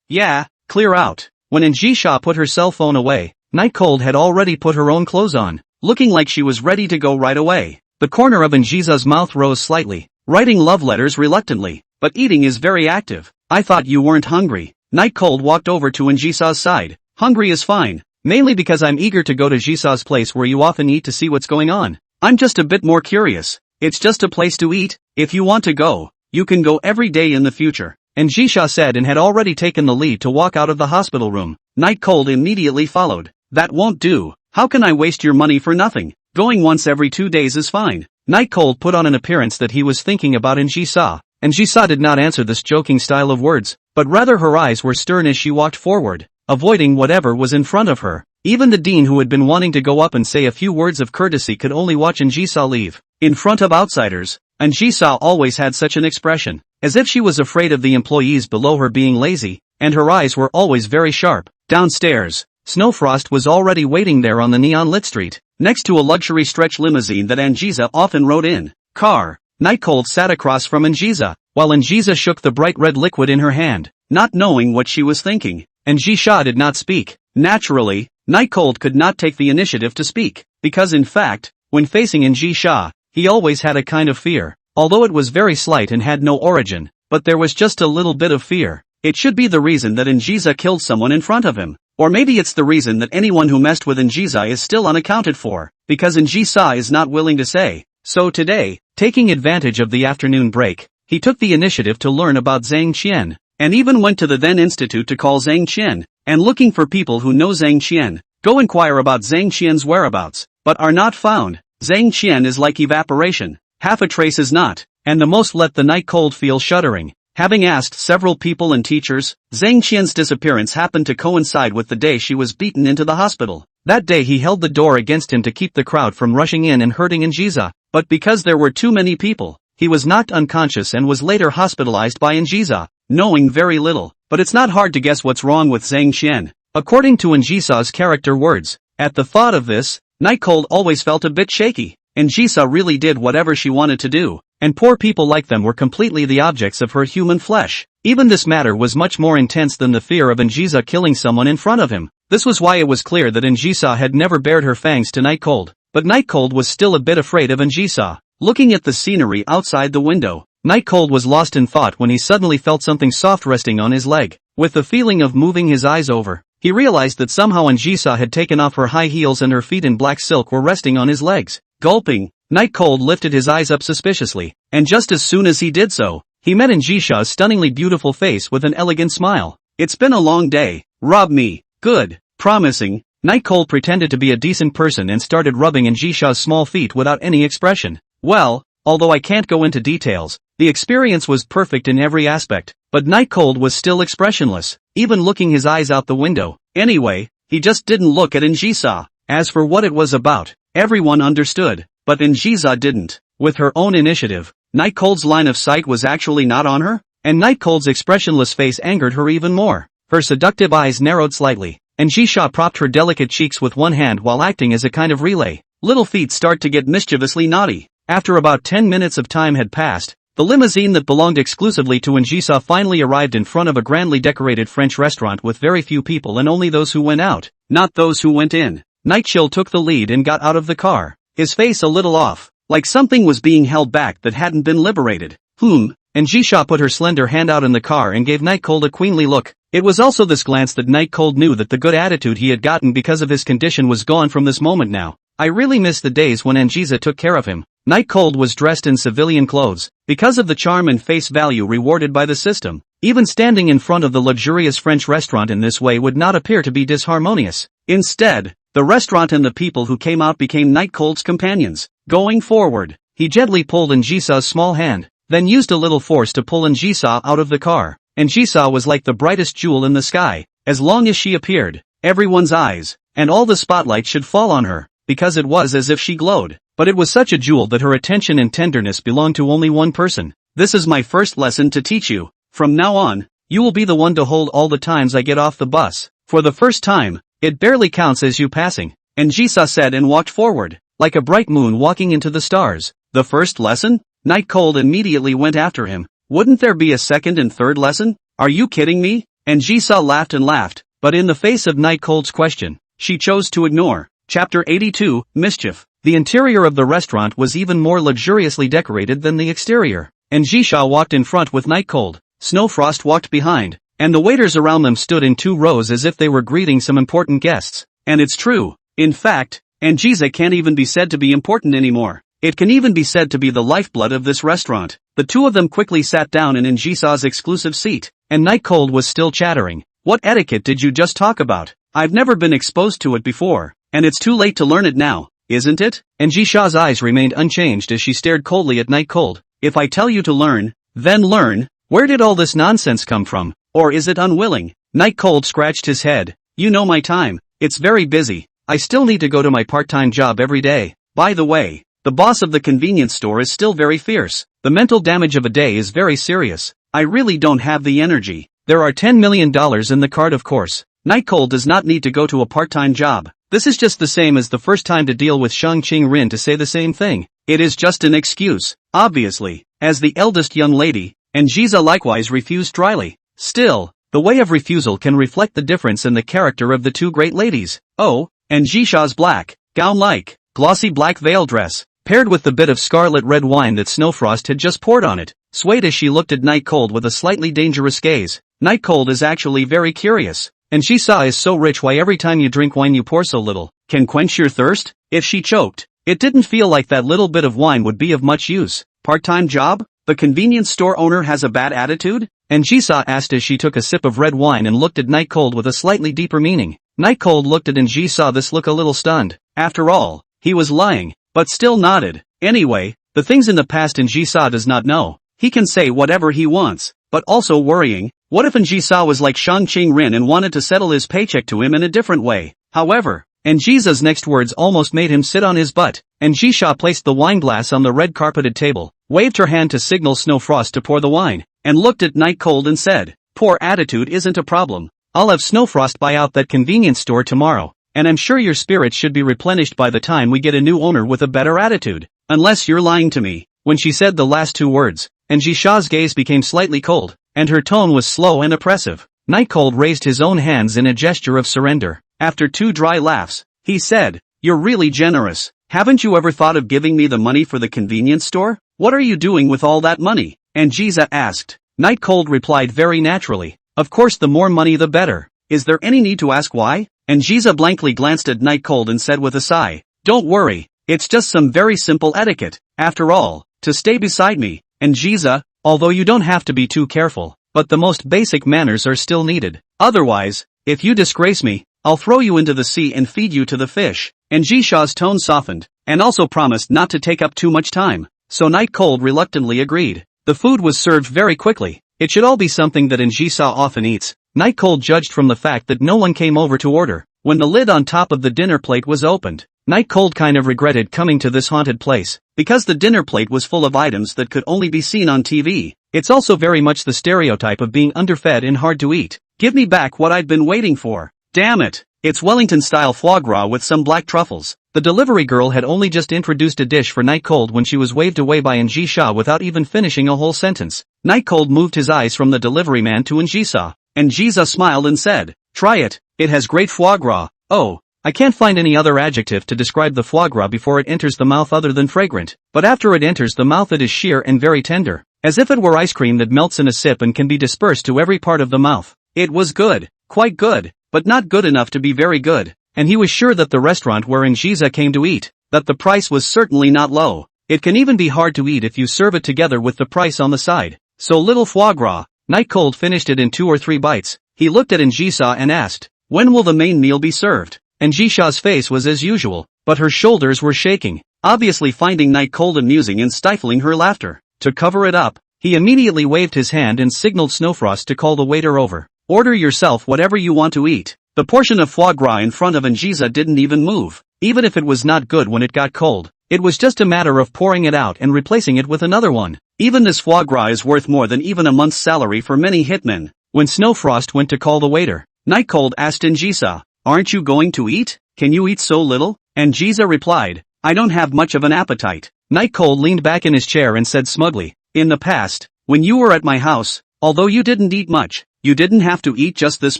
Yeah, clear out. When Njisa put her cell phone away, Night Cold had already put her own clothes on, looking like she was ready to go right away. The corner of Njisa's mouth rose slightly, writing love letters reluctantly, but eating is very active. I thought you weren't hungry. Night Cold walked over to Njisa's side. Hungry is fine, mainly because I'm eager to go to Jisa's place where you often eat to see what's going on. I'm just a bit more curious. It's just a place to eat. If you want to go, you can go every day in the future. And Jisha said and had already taken the lead to walk out of the hospital room. Night Cold immediately followed. That won't do. How can I waste your money for nothing? Going once every 2 days is fine. Night Cold put on an appearance that he was thinking about Njisa, and Njisa did not answer this joking style of words, but rather her eyes were stern as she walked forward, avoiding whatever was in front of her. Even the dean who had been wanting to go up and say a few words of courtesy could only watch Njisa leave. In front of outsiders, Njisa always had such an expression, as if she was afraid of the employees below her being lazy, and her eyes were always very sharp. Downstairs, Snowfrost was already waiting there on the neon-lit street, next to a luxury stretch limousine that Njisa often rode in. Car. Night Cold sat across from Njisa, while Njisa shook the bright red liquid in her hand, not knowing what she was thinking. Njisa did not speak. Naturally, Night Cold could not take the initiative to speak, because in fact, when facing Njisa, he always had a kind of fear, although it was very slight and had no origin, but there was just a little bit of fear. It should be the reason that Njisa killed someone in front of him. Or maybe it's the reason that anyone who messed with Njisa is still unaccounted for, because Njisa is not willing to say. So today, taking advantage of the afternoon break, he took the initiative to learn about Zhang Qian, and even went to the then institute to call Zhang Qian, and looking for people who know Zhang Qian. Go inquire about Zhang Qian's whereabouts, but are not found. Zhang Qian is like evaporation, half a trace is not, and the most let the Night Cold feel shuddering. Having asked several people and teachers, Zhang Qian's disappearance happened to coincide with the day she was beaten into the hospital. That day he held the door against him to keep the crowd from rushing in and hurting Njisa, but because there were too many people, he was knocked unconscious and was later hospitalized by Njisa, knowing very little, but it's not hard to guess what's wrong with Zhang Qian. According to Njisa's character words, at the thought of this, Night Cold always felt a bit shaky. Njisa really did whatever she wanted to do, and poor people like them were completely the objects of her human flesh. Even this matter was much more intense than the fear of Njisa killing someone in front of him. This was why it was clear that Njisa had never bared her fangs to Night Cold, but Night Cold was still a bit afraid of Njisa. Looking at the scenery outside the window, Night Cold was lost in thought when he suddenly felt something soft resting on his leg. With the feeling of moving his eyes over, he realized that somehow Njisa had taken off her high heels and her feet in black silk were resting on his legs. Gulping, Night Cold lifted his eyes up suspiciously, and just as soon as he did so, he met Njisha's stunningly beautiful face with an elegant smile. It's been a long day. Rob me. Good. Promising. Night Cold pretended to be a decent person and started rubbing Njisha's small feet without any expression. Well, although I can't go into details, the experience was perfect in every aspect, but Night Cold was still expressionless, even looking his eyes out the window. Anyway, he just didn't look at Njisa. As for what it was about, everyone understood, but Njisa didn't. With her own initiative, Night Cold's line of sight was actually not on her, and Night Cold's expressionless face angered her even more. Her seductive eyes narrowed slightly, and Jisha propped her delicate cheeks with one hand while acting as a kind of relay. Little feet start to get mischievously naughty. After about 10 minutes of time had passed, the limousine that belonged exclusively to Njisa finally arrived in front of a grandly decorated French restaurant with very few people and only those who went out, not those who went in. Night Chill took the lead and got out of the car, his face a little off, like something was being held back that hadn't been liberated. And Jisha put her slender hand out in the car and gave Night Cold a queenly look. It was also this glance that Night Cold knew that the good attitude he had gotten because of his condition was gone from this moment now. I really miss the days when Njisa took care of him. Night Cold was dressed in civilian clothes, because of the charm and face value rewarded by the system. Even standing in front of the luxurious French restaurant in this way would not appear to be disharmonious. Instead, the restaurant and the people who came out became Night Cold's companions. Going forward, he gently pulled Njisa's small hand, then used a little force to pull Njisa out of the car. Njisa was like the brightest jewel in the sky. As long as she appeared, everyone's eyes, and all the spotlight should fall on her, because it was as if she glowed. But it was such a jewel that her attention and tenderness belonged to only one person. This is my first lesson to teach you. From now on, You will be the one to hold all the times I get off the bus. For the first time, it barely counts as you passing. And Jisa said and walked forward, like a bright moon walking into the stars. The first lesson? Night Cold immediately went after him. Wouldn't there be a second and third lesson? Are you kidding me? And Jisa laughed and laughed, but in the face of Night Cold's question, she chose to ignore. Chapter 82, Mischief. The interior of the restaurant was even more luxuriously decorated than the exterior, and Jisha walked in front with Night Cold. Snowfrost walked behind, and the waiters around them stood in 2 rows as if they were greeting some important guests. And it's true. In fact, Anjisa can't even be said to be important anymore. It can even be said to be the lifeblood of this restaurant. The two of them quickly sat down in Anjisa's exclusive seat, and Night Cold was still chattering. What etiquette did you just talk about? I've never been exposed to it before, and it's too late to learn it now, isn't it? Anjisa's eyes remained unchanged as she stared coldly at Night Cold. If I tell you to learn, then learn. Where did all this nonsense come from? Or is it unwilling? Night Cold scratched his head. You know my time. It's very busy. I still need to go to my part-time job every day. By the way, the boss of the convenience store is still very fierce. The mental damage of a day is very serious. I really don't have the energy. There are $10 million in the card, of course. Night Cold does not need to go to a part-time job. This is just the same as the first time to deal with Shang Qing Rin to say the same thing. It is just an excuse. Obviously, as the eldest young lady, and Jiza likewise refused dryly. Still, the way of refusal can reflect the difference in the character of the two great ladies. Oh, and Jisha's black, gown-like, glossy black veil dress, paired with the bit of scarlet red wine that Snowfrost had just poured on it, swayed as she looked at Night Cold with a slightly dangerous gaze. Night Cold is actually very curious, and Jisa is so rich, why every time you drink wine you pour so little, can quench your thirst? If she choked, it didn't feel like that little bit of wine would be of much use. Part-time job? The convenience store owner has a bad attitude? And Jisa asked as she took a sip of red wine and looked at Night Cold with a slightly deeper meaning. Night Cold looked at and saw this look a little stunned. After all, he was lying, but still nodded. Anyway, the things in the past Jisa does not know. He can say whatever he wants, but also worrying. What if Jisa was like Shang Qing Rin and wanted to settle his paycheck to him in a different way? However, Jisa's next words almost made him sit on his butt. Jisha placed the wine glass on the red carpeted table, waved her hand to signal Snowfrost to pour the wine, and looked at Night Cold and said, "Poor attitude isn't a problem. I'll have Snowfrost buy out that convenience store tomorrow, and I'm sure your spirits should be replenished by the time we get a new owner with a better attitude. Unless you're lying to me." When she said the last 2 words, Jisha's gaze became slightly cold, and her tone was slow and oppressive. Night Cold raised his own hands in a gesture of surrender. After 2 dry laughs, he said, "You're really generous. Haven't you ever thought of giving me the money for the convenience store? What are you doing with all that money?" Jiza asked. Night Cold replied very naturally, "Of course, the more money the better. Is there any need to ask why?" Jiza blankly glanced at Night Cold and said with a sigh, "Don't worry, it's just some very simple etiquette. After all, to stay beside me." Jiza, although you don't have to be too careful, but the most basic manners are still needed. Otherwise, if you disgrace me, I'll throw you into the sea and feed you to the fish. Jisha's tone softened, and also promised not to take up too much time. So Night Cold reluctantly agreed. The food was served very quickly. It should all be something that Jisa often eats. Night Cold judged from the fact that no one came over to order. When the lid on top of the dinner plate was opened, Night Cold kind of regretted coming to this haunted place, because the dinner plate was full of items that could only be seen on TV. It's also very much the stereotype of being underfed and hard to eat. Give me back what I've been waiting for. Damn it! It's Wellington-style foie gras with some black truffles. The delivery girl had only just introduced a dish for Night Cold when she was waved away by Njisha without even finishing a whole sentence. Night Cold moved his eyes from the delivery man to Njisa. Njisa smiled and said, "Try it, it has great foie gras." Oh, I can't find any other adjective to describe the foie gras before it enters the mouth other than fragrant, but after it enters the mouth it is sheer and very tender, as if it were ice cream that melts in a sip and can be dispersed to every part of the mouth. It was good, quite good, but not good enough to be very good, and he was sure that the restaurant where Njisa came to eat, that the price was certainly not low. It can even be hard to eat if you serve it together with the price on the side. So little foie gras. Night Cold finished it in 2 or 3 bites. He looked at Njisa and asked, "When will the main meal be served?" Njisha's face was as usual, but her shoulders were shaking, obviously finding Night Cold amusing and stifling her laughter. To cover it up, he immediately waved his hand and signaled Snowfrost to call the waiter over. "Order yourself whatever you want to eat." The portion of foie gras in front of Njisa didn't even move, even if it was not good when it got cold. It was just a matter of pouring it out and replacing it with another one. Even this foie gras is worth more than even a month's salary for many hitmen. When Snowfrost went to call the waiter, Night Cold asked Njisa, "Aren't you going to eat? Can you eat so little?" And Njisa replied, "I don't have much of an appetite." Night Cold leaned back in his chair and said smugly, "In the past, when you were at my house, although you didn't eat much, you didn't have to eat just this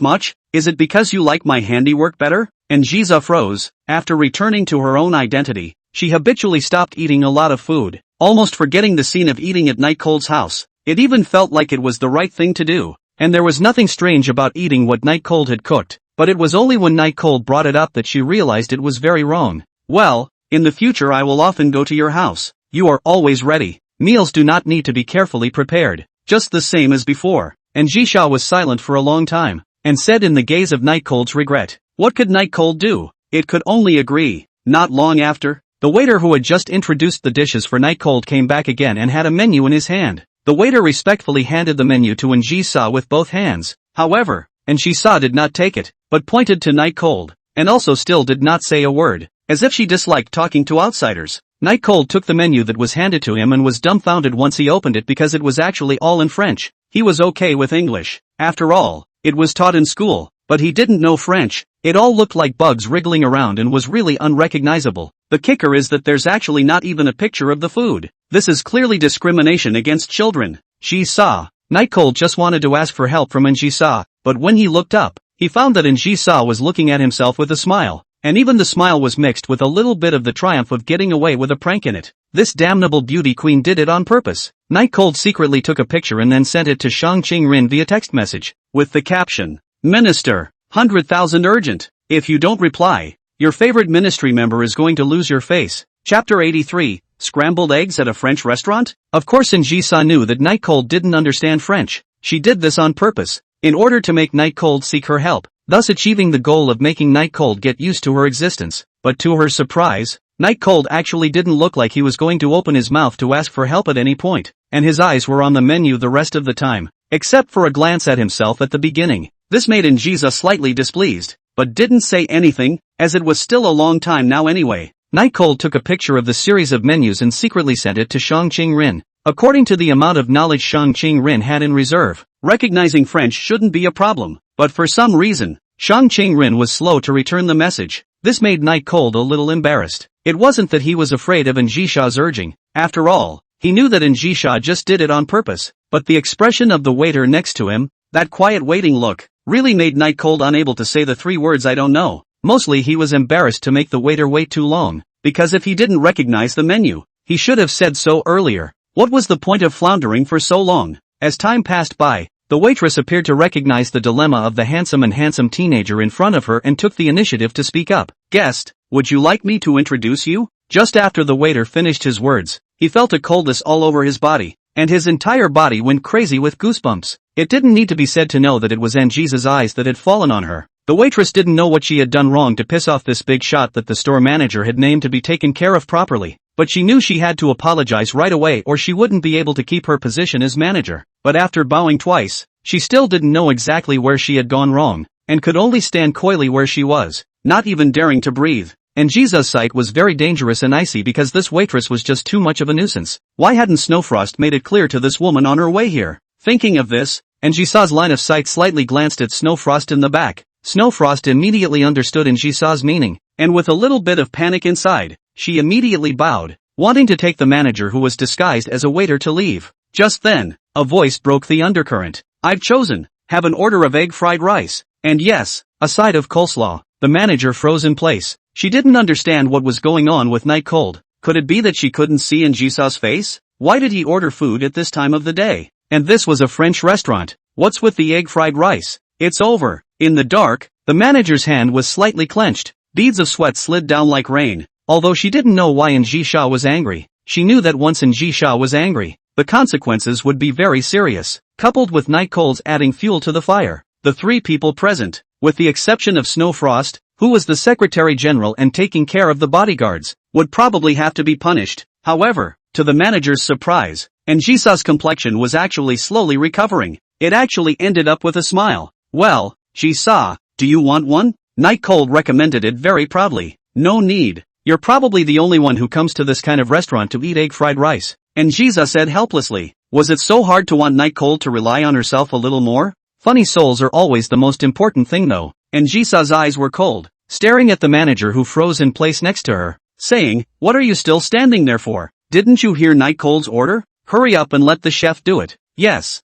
much? Is it because you like my handiwork better?" And Njisa froze. After returning to her own identity, she habitually stopped eating a lot of food, almost forgetting the scene of eating at Night Cold's house. It even felt like it was the right thing to do, and there was nothing strange about eating what Night Cold had cooked, but it was only when Night Cold brought it up that she realized it was very wrong. "Well, in the future I will often go to your house. You are always ready. Meals do not need to be carefully prepared, just the same as before." And Jisha was silent for a long time, and said in the gaze of Night Cold's regret, what could Night Cold do? It could only agree. Not long after, the waiter who had just introduced the dishes for Night Cold came back again and had a menu in his hand. The waiter respectfully handed the menu to Njisa with both hands. However, Njisa did not take it, but pointed to Night Cold, and also still did not say a word, as if she disliked talking to outsiders. Night Cold took the menu that was handed to him and was dumbfounded once he opened it because it was actually all in French. He was okay with English. After all, it was taught in school, but he didn't know French. It all looked like bugs wriggling around and was really unrecognizable. The kicker is that there's actually not even a picture of the food. This is clearly discrimination against children. She saw. Night Cold just wanted to ask for help from Njisa, but when he looked up, he found that Njisa was looking at himself with a smile, and even the smile was mixed with a little bit of the triumph of getting away with a prank in it. This damnable beauty queen did it on purpose. Night Cold secretly took a picture and then sent it to Shang Qingrin via text message, with the caption, "Minister, 100,000 urgent. If you don't reply, your favorite ministry member is going to lose your face." Chapter 83, Scrambled Eggs at a French Restaurant? Of course Njisa knew that Night Cold didn't understand French. She did this on purpose, in order to make Night Cold seek her help, thus achieving the goal of making Night Cold get used to her existence. But to her surprise, Night Cold actually didn't look like he was going to open his mouth to ask for help at any point, and his eyes were on the menu the rest of the time, except for a glance at himself at the beginning. This made Njisa slightly displeased, but didn't say anything, as it was still a long time now anyway. Night Cold took a picture of the series of menus and secretly sent it to Shang Qingrin. According to the amount of knowledge Shang Qingrin had in reserve, recognizing French shouldn't be a problem, but for some reason, Shang Qingrin was slow to return the message. This made Night Cold a little embarrassed. It wasn't that he was afraid of Njisha's urging. After all, he knew that Njisha just did it on purpose, but the expression of the waiter next to him, that quiet waiting look, really made Night Cold unable to say the 3 words "I don't know." Mostly he was embarrassed to make the waiter wait too long, because if he didn't recognize the menu, he should have said so earlier. What was the point of floundering for so long? As time passed by, the waitress appeared to recognize the dilemma of the handsome teenager in front of her and took the initiative to speak up. "Guest, would you like me to introduce you?" Just after the waiter finished his words, he felt a coldness all over his body, and his entire body went crazy with goosebumps. It didn't need to be said to know that it was Njisa's eyes that had fallen on her. The waitress didn't know what she had done wrong to piss off this big shot that the store manager had named to be taken care of properly, but she knew she had to apologize right away or she wouldn't be able to keep her position as manager. But after bowing twice, she still didn't know exactly where she had gone wrong, and could only stand coyly where she was, not even daring to breathe. Njisa's sight was very dangerous and icy because this waitress was just too much of a nuisance. Why hadn't Snowfrost made it clear to this woman on her way here? Thinking of this, Njisa's line of sight slightly glanced at Snowfrost in the back. Snowfrost immediately understood Njisa's meaning, and with a little bit of panic inside, she immediately bowed, wanting to take the manager who was disguised as a waiter to leave. Just then, a voice broke the undercurrent. "I've chosen, have an order of egg fried rice, and yes, a side of coleslaw." The manager froze in place. She didn't understand what was going on with Night Cold. Could it be that she couldn't see Njisa's face? Why did he order food at this time of the day? And this was a French restaurant. What's with the egg fried rice? It's over. In the dark, the manager's hand was slightly clenched. Beads of sweat slid down like rain. Although she didn't know why Njisha was angry, she knew that once Njisha was angry, the consequences would be very serious. Coupled with Night Cold's adding fuel to the fire, the 3 people present, with the exception of Snowfrost, who was the Secretary General and taking care of the bodyguards, would probably have to be punished. However, to the manager's surprise, Njisa's complexion was actually slowly recovering. It actually ended up with a smile. "Well, Jisa, do you want one?" Night Cold recommended it very proudly. "No need. You're probably the only one who comes to this kind of restaurant to eat egg fried rice." And Jisa said helplessly. Was it so hard to want Night Cold to rely on herself a little more? Funny souls are always the most important thing though. And Jisa's eyes were cold, staring at the manager who froze in place next to her, saying, "What are you still standing there for? Didn't you hear Night Cold's order? Hurry up and let the chef do it." Yes.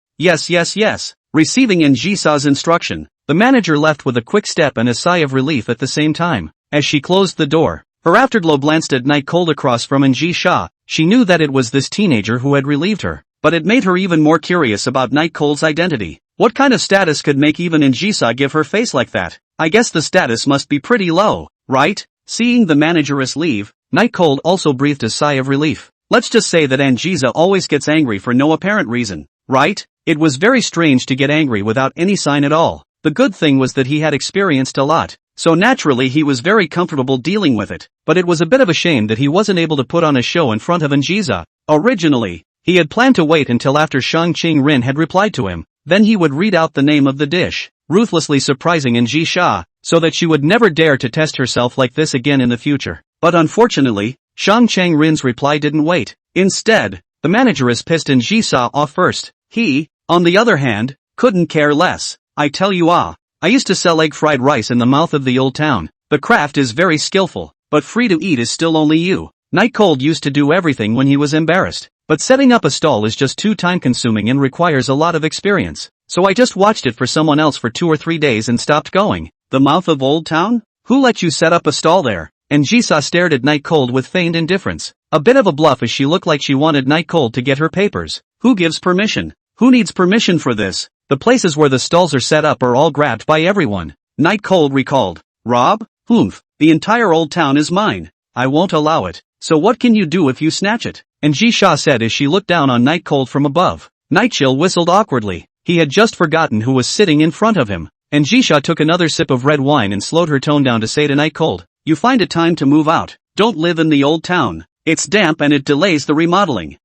Receiving Jisa's instruction, the manager left with a quick step and a sigh of relief at the same time. As she closed the door, her afterglow glanced at Night Cold across from Jisa. She knew that it was this teenager who had relieved her, but it made her even more curious about Night Cold's identity. What kind of status could make even Jisa give her face like that? I guess the status must be pretty low, right? Seeing the manageress leave, Night Cold also breathed a sigh of relief. Let's just say that Jisa always gets angry for no apparent reason, right? It was very strange to get angry without any sign at all. The good thing was that he had experienced a lot, so naturally he was very comfortable dealing with it, but it was a bit of a shame that he wasn't able to put on a show in front of Jisa. Originally, he had planned to wait until after Shang Qing-rin had replied to him, then he would read out the name of the dish, ruthlessly surprising Jisa, so that she would never dare to test herself like this again in the future. But unfortunately, Shang Qing-rin's reply didn't wait. Instead, the manageress pissed Jisa off first. He, on the other hand, couldn't care less. I tell you I used to sell egg fried rice in the mouth of the old town. The craft is very skillful, but free to eat is still only you. Night Cold used to do everything when he was embarrassed, but setting up a stall is just too time consuming and requires a lot of experience. So I just watched it for someone else for 2 or 3 days and stopped going. The mouth of old town? Who let you set up a stall there? Jisa stared at Night Cold with feigned indifference. A bit of a bluff as she looked like she wanted Night Cold to get her papers. Who gives permission? Who needs permission for this? The places where the stalls are set up are all grabbed by everyone. Night Cold recalled. Rob? Humph. The entire old town is mine. I won't allow it. So what can you do if you snatch it? Jisa said as she looked down on Night Cold from above. Night Chill whistled awkwardly. He had just forgotten who was sitting in front of him. Jisa took another sip of red wine and slowed her tone down to say to Night Cold, "You find it time to move out. Don't live in the old town. It's damp and it delays the remodeling."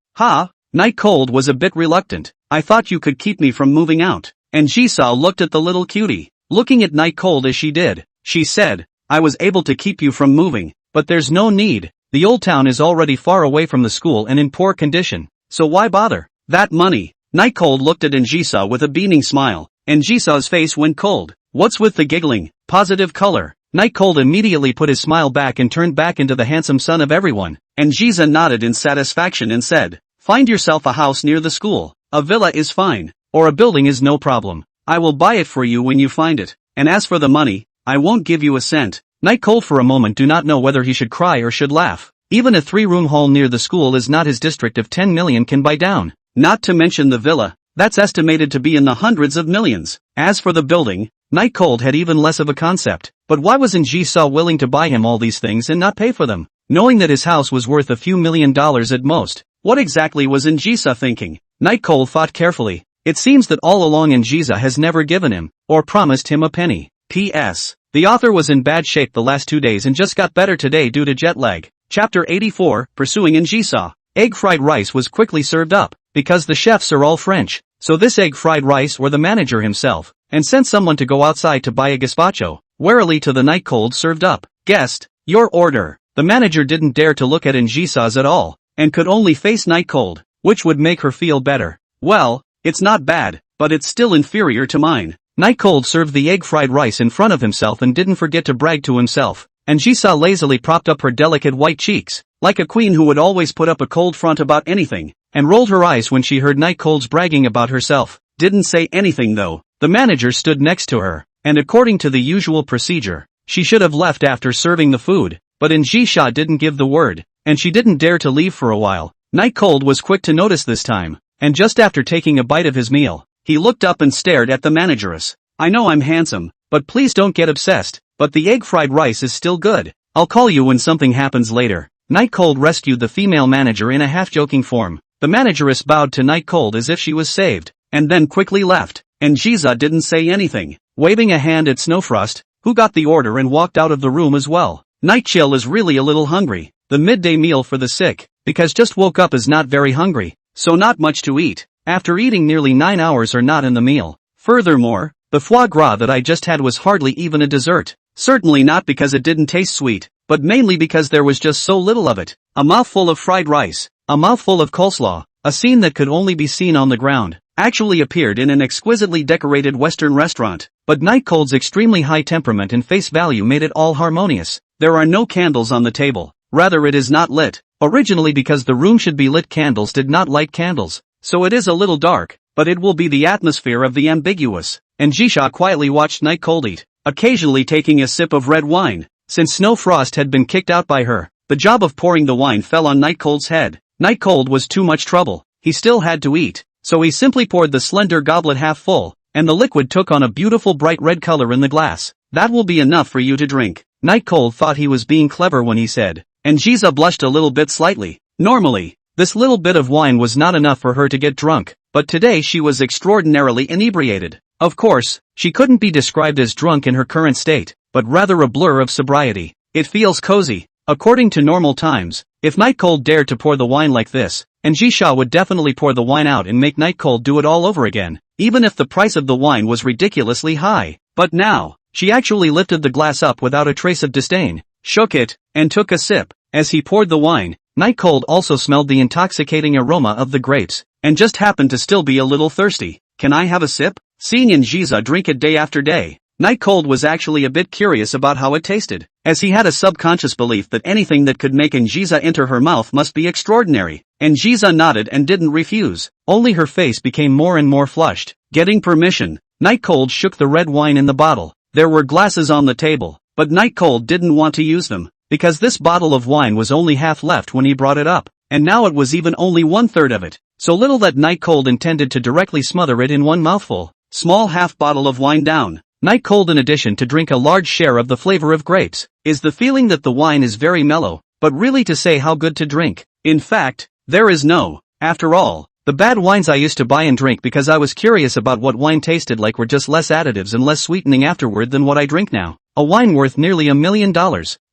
Night Cold was a bit reluctant. "I thought you could keep me from moving out." Jisa looked at the little cutie. Looking at Night Cold as she did, she said, "I was able to keep you from moving, but there's no need. The old town is already far away from the school and in poor condition, so why bother? That money." Night Cold looked at Jisa with a beaming smile, and Jisa's face went cold. "What's with the giggling? Positive color." Night Cold immediately put his smile back and turned back into the handsome son of everyone, and Jisa nodded in satisfaction and said, "Find yourself a house near the school. A villa is fine, or a building is no problem. I will buy it for you when you find it, and as for the money, I won't give you a cent." Night Cold for a moment do not know whether he should cry or should laugh. Even a 3-room hall near the school is not his district of 10 million can buy down. Not to mention the villa, that's estimated to be in the hundreds of millions. As for the building, Night Cold had even less of a concept. But why wasn't Jisa willing to buy him all these things and not pay for them? Knowing that his house was worth a few $1,000,000 at most, what exactly was Jisa thinking? Night Cold thought carefully. It seems that all along Jisa has never given him, or promised him a penny. P.S. The author was in bad shape the last 2 days and just got better today due to jet lag. Chapter 84, Pursuing Jisa. Egg fried rice was quickly served up, because the chefs are all French, so this egg fried rice or the manager himself, and sent someone to go outside to buy a gazpacho, warily to the Night Cold served up. "Guest, your order." The manager didn't dare to look at Jisa's at all, and could only face Night Cold, which would make her feel better. "Well, it's not bad, but it's still inferior to mine." Night Cold served the egg fried rice in front of himself and didn't forget to brag to himself, and Jisa lazily propped up her delicate white cheeks, like a queen who would always put up a cold front about anything, and rolled her eyes when she heard Night Cold's bragging about herself. Didn't say anything though. The manager stood next to her, and according to the usual procedure, she should have left after serving the food, but Jisa didn't give the word, and she didn't dare to leave for a while. Night Cold was quick to notice this time, and just after taking a bite of his meal, he looked up and stared at the manageress. "I know I'm handsome, but please don't get obsessed, but the egg fried rice is still good. I'll call you when something happens later." Night Cold rescued the female manager in a half-joking form. The manageress bowed to Night Cold as if she was saved, and then quickly left, and Jisa didn't say anything, waving a hand at Snowfrost, who got the order and walked out of the room as well. Night Chill is really a little hungry. The midday meal for the sick, because just woke up, is not very hungry, so not much to eat, after eating nearly 9 hours or not in the meal. Furthermore, the foie gras that I just had was hardly even a dessert. Certainly not because it didn't taste sweet, but mainly because there was just so little of it. A mouthful of fried rice, a mouthful of coleslaw, a scene that could only be seen on the ground. actually appeared in an exquisitely decorated Western restaurant, but Night Cold's extremely high temperament and face value made it all harmonious. There are no candles on the table, rather it is not lit. Originally because the room should be lit, candles did not light candles, so it is a little dark, but it will be the atmosphere of the ambiguous. And Jisha quietly watched Night Cold eat, occasionally taking a sip of red wine. Since Snow Frost had been kicked out by her, the job of pouring the wine fell on Night Cold's head. Night Cold was too much trouble. He still had to eat, so he simply poured the slender goblet half full, and the liquid took on a beautiful bright red color in the glass. That will be enough for you to drink. Night Cold thought he was being clever when he said, and Jiza blushed a little bit slightly. Normally, this little bit of wine was not enough for her to get drunk, but today she was extraordinarily inebriated. Of course, she couldn't be described as drunk in her current state, but rather a blur of sobriety. It feels cozy. According to normal times, if Night Cold dared to pour the wine like this, and Jisha would definitely pour the wine out and make Night Cold do it all over again, even if the price of the wine was ridiculously high. But now, she actually lifted the glass up without a trace of disdain, shook it, and took a sip. As he poured the wine, Night Cold also smelled the intoxicating aroma of the grapes, and just happened to still be a little thirsty. Can I have a sip? Seeing Jiza drink it day after day, Night Cold was actually a bit curious about how it tasted, as he had a subconscious belief that anything that could make Jiza enter her mouth must be extraordinary. And Jiza nodded and didn't refuse, only her face became more and more flushed. Getting permission, Night Cold shook the red wine in the bottle. There were glasses on the table, but Night Cold didn't want to use them, because this bottle of wine was only half left when he brought it up, and now it was even only 1/3 of it, so little that Night Cold intended to directly smother it in one mouthful. Small half bottle of wine down. Night Cold, in addition to drink a large share of the flavor of grapes, is the feeling that the wine is very mellow, but really to say how good to drink. In fact, there is no. After all, the bad wines I used to buy and drink because I was curious about what wine tasted like were just less additives and less sweetening afterward than what I drink now. A wine worth nearly $1 million.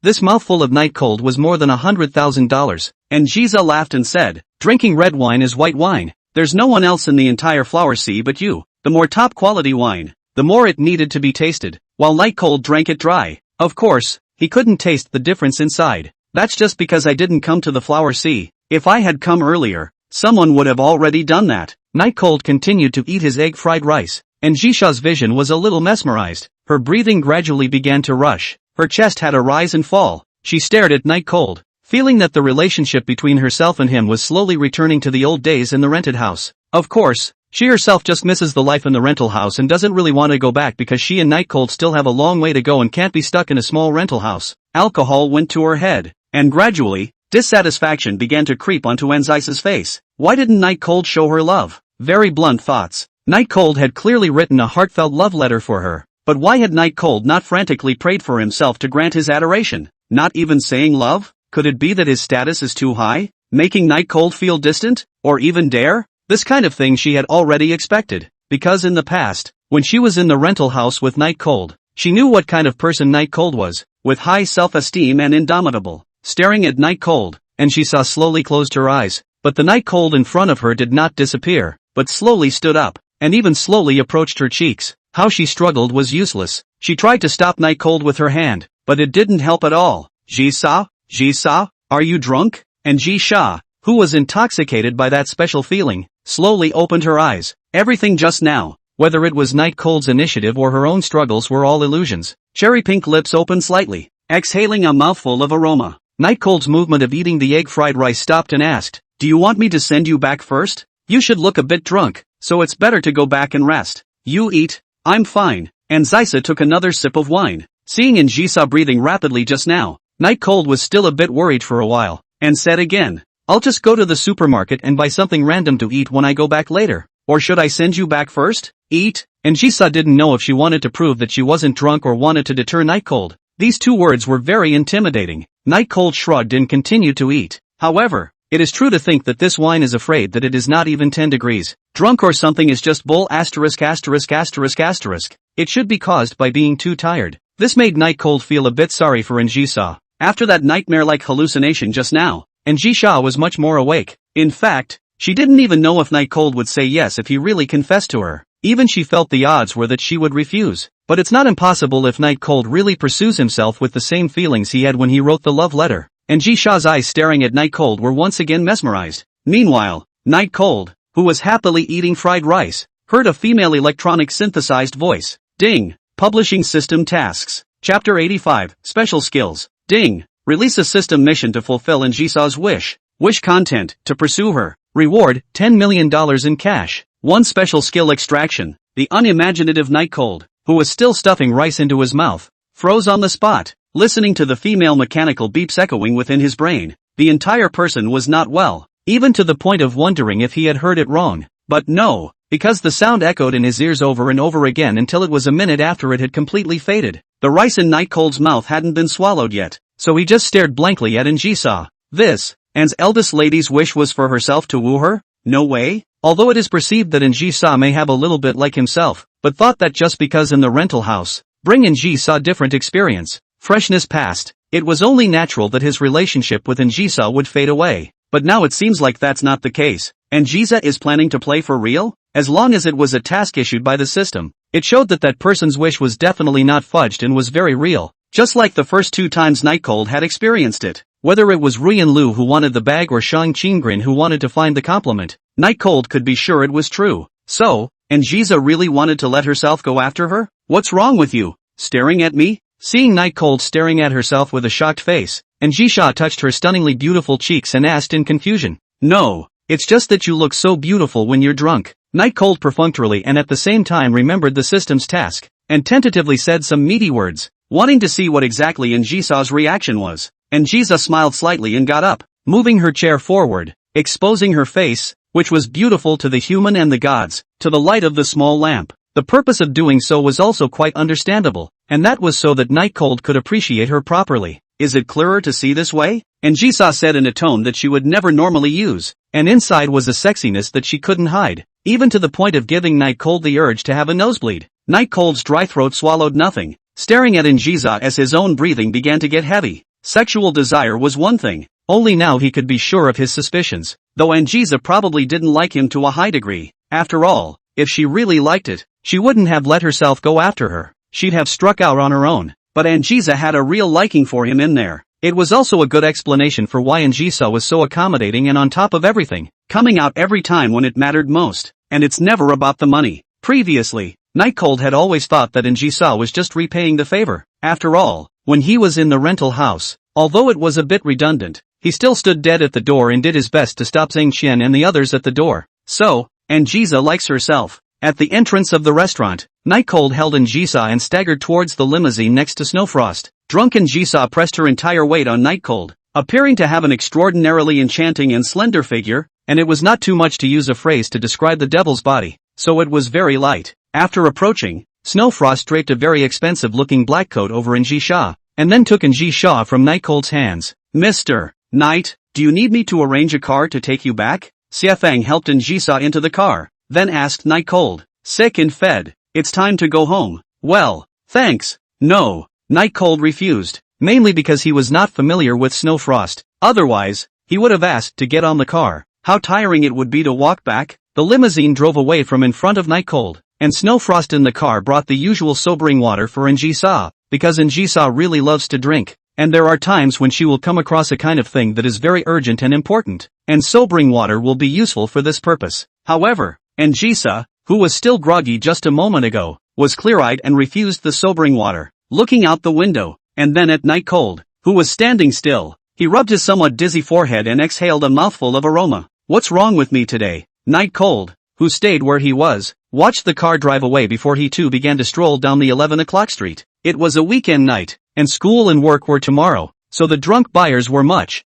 This mouthful of Night Cold was more than $100,000, and Jiza laughed and said, drinking red wine is white wine. There's no one else in the entire flower sea but you. The more top quality wine, the more it needed to be tasted, while Night Cold drank it dry. Of course, he couldn't taste the difference inside. That's just because I didn't come to the flower sea. If I had come earlier, someone would have already done that. Night Cold continued to eat his egg fried rice, and Jisha's vision was a little mesmerized. Her breathing gradually began to rush. Her chest had a rise and fall. She stared at Night Cold, feeling that the relationship between herself and him was slowly returning to the old days in the rented house. Of course, she herself just misses the life in the rental house and doesn't really want to go back because she and Night Cold still have a long way to go and can't be stuck in a small rental house. Alcohol went to her head, and gradually, dissatisfaction began to creep onto Anzisa's face. Why didn't Night Cold show her love? Very blunt thoughts. Night Cold had clearly written a heartfelt love letter for her, but why had Night Cold not frantically prayed for himself to grant his adoration? Not even saying love? Could it be that his status is too high, making Night Cold feel distant, or even dare? This kind of thing she had already expected, because in the past, when she was in the rental house with Night Cold, she knew what kind of person Night Cold was, with high self-esteem and indomitable. Staring at Night Cold, and she saw slowly closed her eyes, but the Night Cold in front of her did not disappear, but slowly stood up, and even slowly approached her cheeks. How she struggled was useless. She tried to stop Night Cold with her hand, but it didn't help at all. Jisa? Jisa? Are you drunk? And Jisha, who was intoxicated by that special feeling, slowly opened her eyes. Everything just now, whether it was Night Cold's initiative or her own struggles, were all illusions. Cherry pink lips opened slightly, exhaling a mouthful of aroma. Night Cold's movement of eating the egg fried rice stopped and asked, do you want me to send you back first? You should look a bit drunk, so it's better to go back and rest. You eat, I'm fine. And Zisa took another sip of wine. Seeing Jisa breathing rapidly just now, Night Cold was still a bit worried for a while, and said again, I'll just go to the supermarket and buy something random to eat when I go back later. Or should I send you back first? Eat? And Jisa didn't know if she wanted to prove that she wasn't drunk or wanted to deter Night Cold. These two words were very intimidating. Night Cold shrugged and continued to eat. However, it is true to think that this wine is afraid that it is not even 10 degrees. Drunk or something is just bull asterisk asterisk asterisk asterisk. It should be caused by being too tired. This made Night Cold feel a bit sorry for Jisa. After that nightmare-like hallucination just now, Jisha was much more awake. In fact, she didn't even know if Night Cold would say yes if he really confessed to her. Even she felt the odds were that she would refuse. But it's not impossible if Night Cold really pursues himself with the same feelings he had when he wrote the love letter. And Jisha's eyes staring at Night Cold were once again mesmerized. Meanwhile, Night Cold, who was happily eating fried rice, heard a female electronic synthesized voice. Ding. Publishing system tasks. Chapter 85, Special Skills. Ding. Release a system mission to fulfill Jisa's wish. Wish content, to pursue her. Reward, $10 million in cash. 1 special skill extraction. The unimaginative Night Cold, who was still stuffing rice into his mouth, froze on the spot, listening to the female mechanical beeps echoing within his brain. The entire person was not well, even to the point of wondering if he had heard it wrong. But no, because the sound echoed in his ears over and over again until it was a minute after it had completely faded. The rice in Night Cold's mouth hadn't been swallowed yet, so he just stared blankly at Jisa. This, Anne's eldest lady's wish was for herself to woo her? No way? Although it is perceived that Jisa may have a little bit like himself, but thought that just because in the rental house, bring Jisa different experience, freshness past, it was only natural that his relationship with Jisa would fade away. But now it seems like that's not the case. Jisa is planning to play for real? As long as it was a task issued by the system, it showed that that person's wish was definitely not fudged and was very real, just like the first 2 times Night Cold had experienced it. Whether it was Rian Lu who wanted the bag or Shang Qinggrin who wanted to find the compliment, Night Cold could be sure it was true. So, Jisa really wanted to let herself go after her? What's wrong with you? Staring at me? Seeing Night Cold staring at herself with a shocked face, Jisa touched her stunningly beautiful cheeks and asked in confusion. No, it's just that you look so beautiful when you're drunk. Night Cold perfunctorily and at the same time remembered the system's task, and tentatively said some meaty words, wanting to see what exactly Jisa's reaction was. Jisa smiled slightly and got up, moving her chair forward, exposing her face, which was beautiful to the human and the gods, to the light of the small lamp. The purpose of doing so was also quite understandable, and that was so that Night Cold could appreciate her properly. Is it clearer to see this way? Jisa said in a tone that she would never normally use, and inside was a sexiness that she couldn't hide, even to the point of giving Night Cold the urge to have a nosebleed. Night Cold's dry throat swallowed nothing, staring at Jisa as his own breathing began to get heavy. Sexual desire was one thing, only now he could be sure of his suspicions, though Jisa probably didn't like him to a high degree. After all, if she really liked it, she wouldn't have let herself go after her. She'd have struck out on her own. But Jisa had a real liking for him in there. It was also a good explanation for why Jisa was so accommodating and on top of everything, coming out every time when it mattered most. And it's never about the money. Previously, Night Cold had always thought that Jisa was just repaying the favor. After all, when he was in the rental house, although it was a bit redundant, he still stood dead at the door and did his best to stop Zhang Qian and the others at the door. So, Jisa likes herself. At the entrance of the restaurant, Night Cold held Jisa and staggered towards the limousine next to Snowfrost. Drunken Jisa pressed her entire weight on Night Cold, appearing to have an extraordinarily enchanting and slender figure, and it was not too much to use a phrase to describe the devil's body, so it was very light. After approaching, Snowfrost draped a very expensive-looking black coat over Jisa, and then took Jisa from Night Cold's hands. Mr. Knight, do you need me to arrange a car to take you back? Xiafang helped Jisa into the car, then asked Night Cold. Sick and fed, it's time to go home. Well, thanks. No, Night Cold refused, mainly because he was not familiar with Snowfrost. Otherwise, he would have asked to get on the car. How tiring it would be to walk back. The limousine drove away from in front of Night Cold, and Snowfrost in the car brought the usual sobering water for Jisa, because Jisa really loves to drink, and there are times when she will come across a kind of thing that is very urgent and important, and sobering water will be useful for this purpose. However, Jisa, who was still groggy just a moment ago, was clear-eyed and refused the sobering water, looking out the window, and then at Night Cold, who was standing still. He rubbed his somewhat dizzy forehead and exhaled a mouthful of aroma. What's wrong with me today? Night Cold, who stayed where he was, watched the car drive away before he too began to stroll down the 11 o'clock street. It was a weekend night, and school and work were tomorrow, so the drunk buyers were much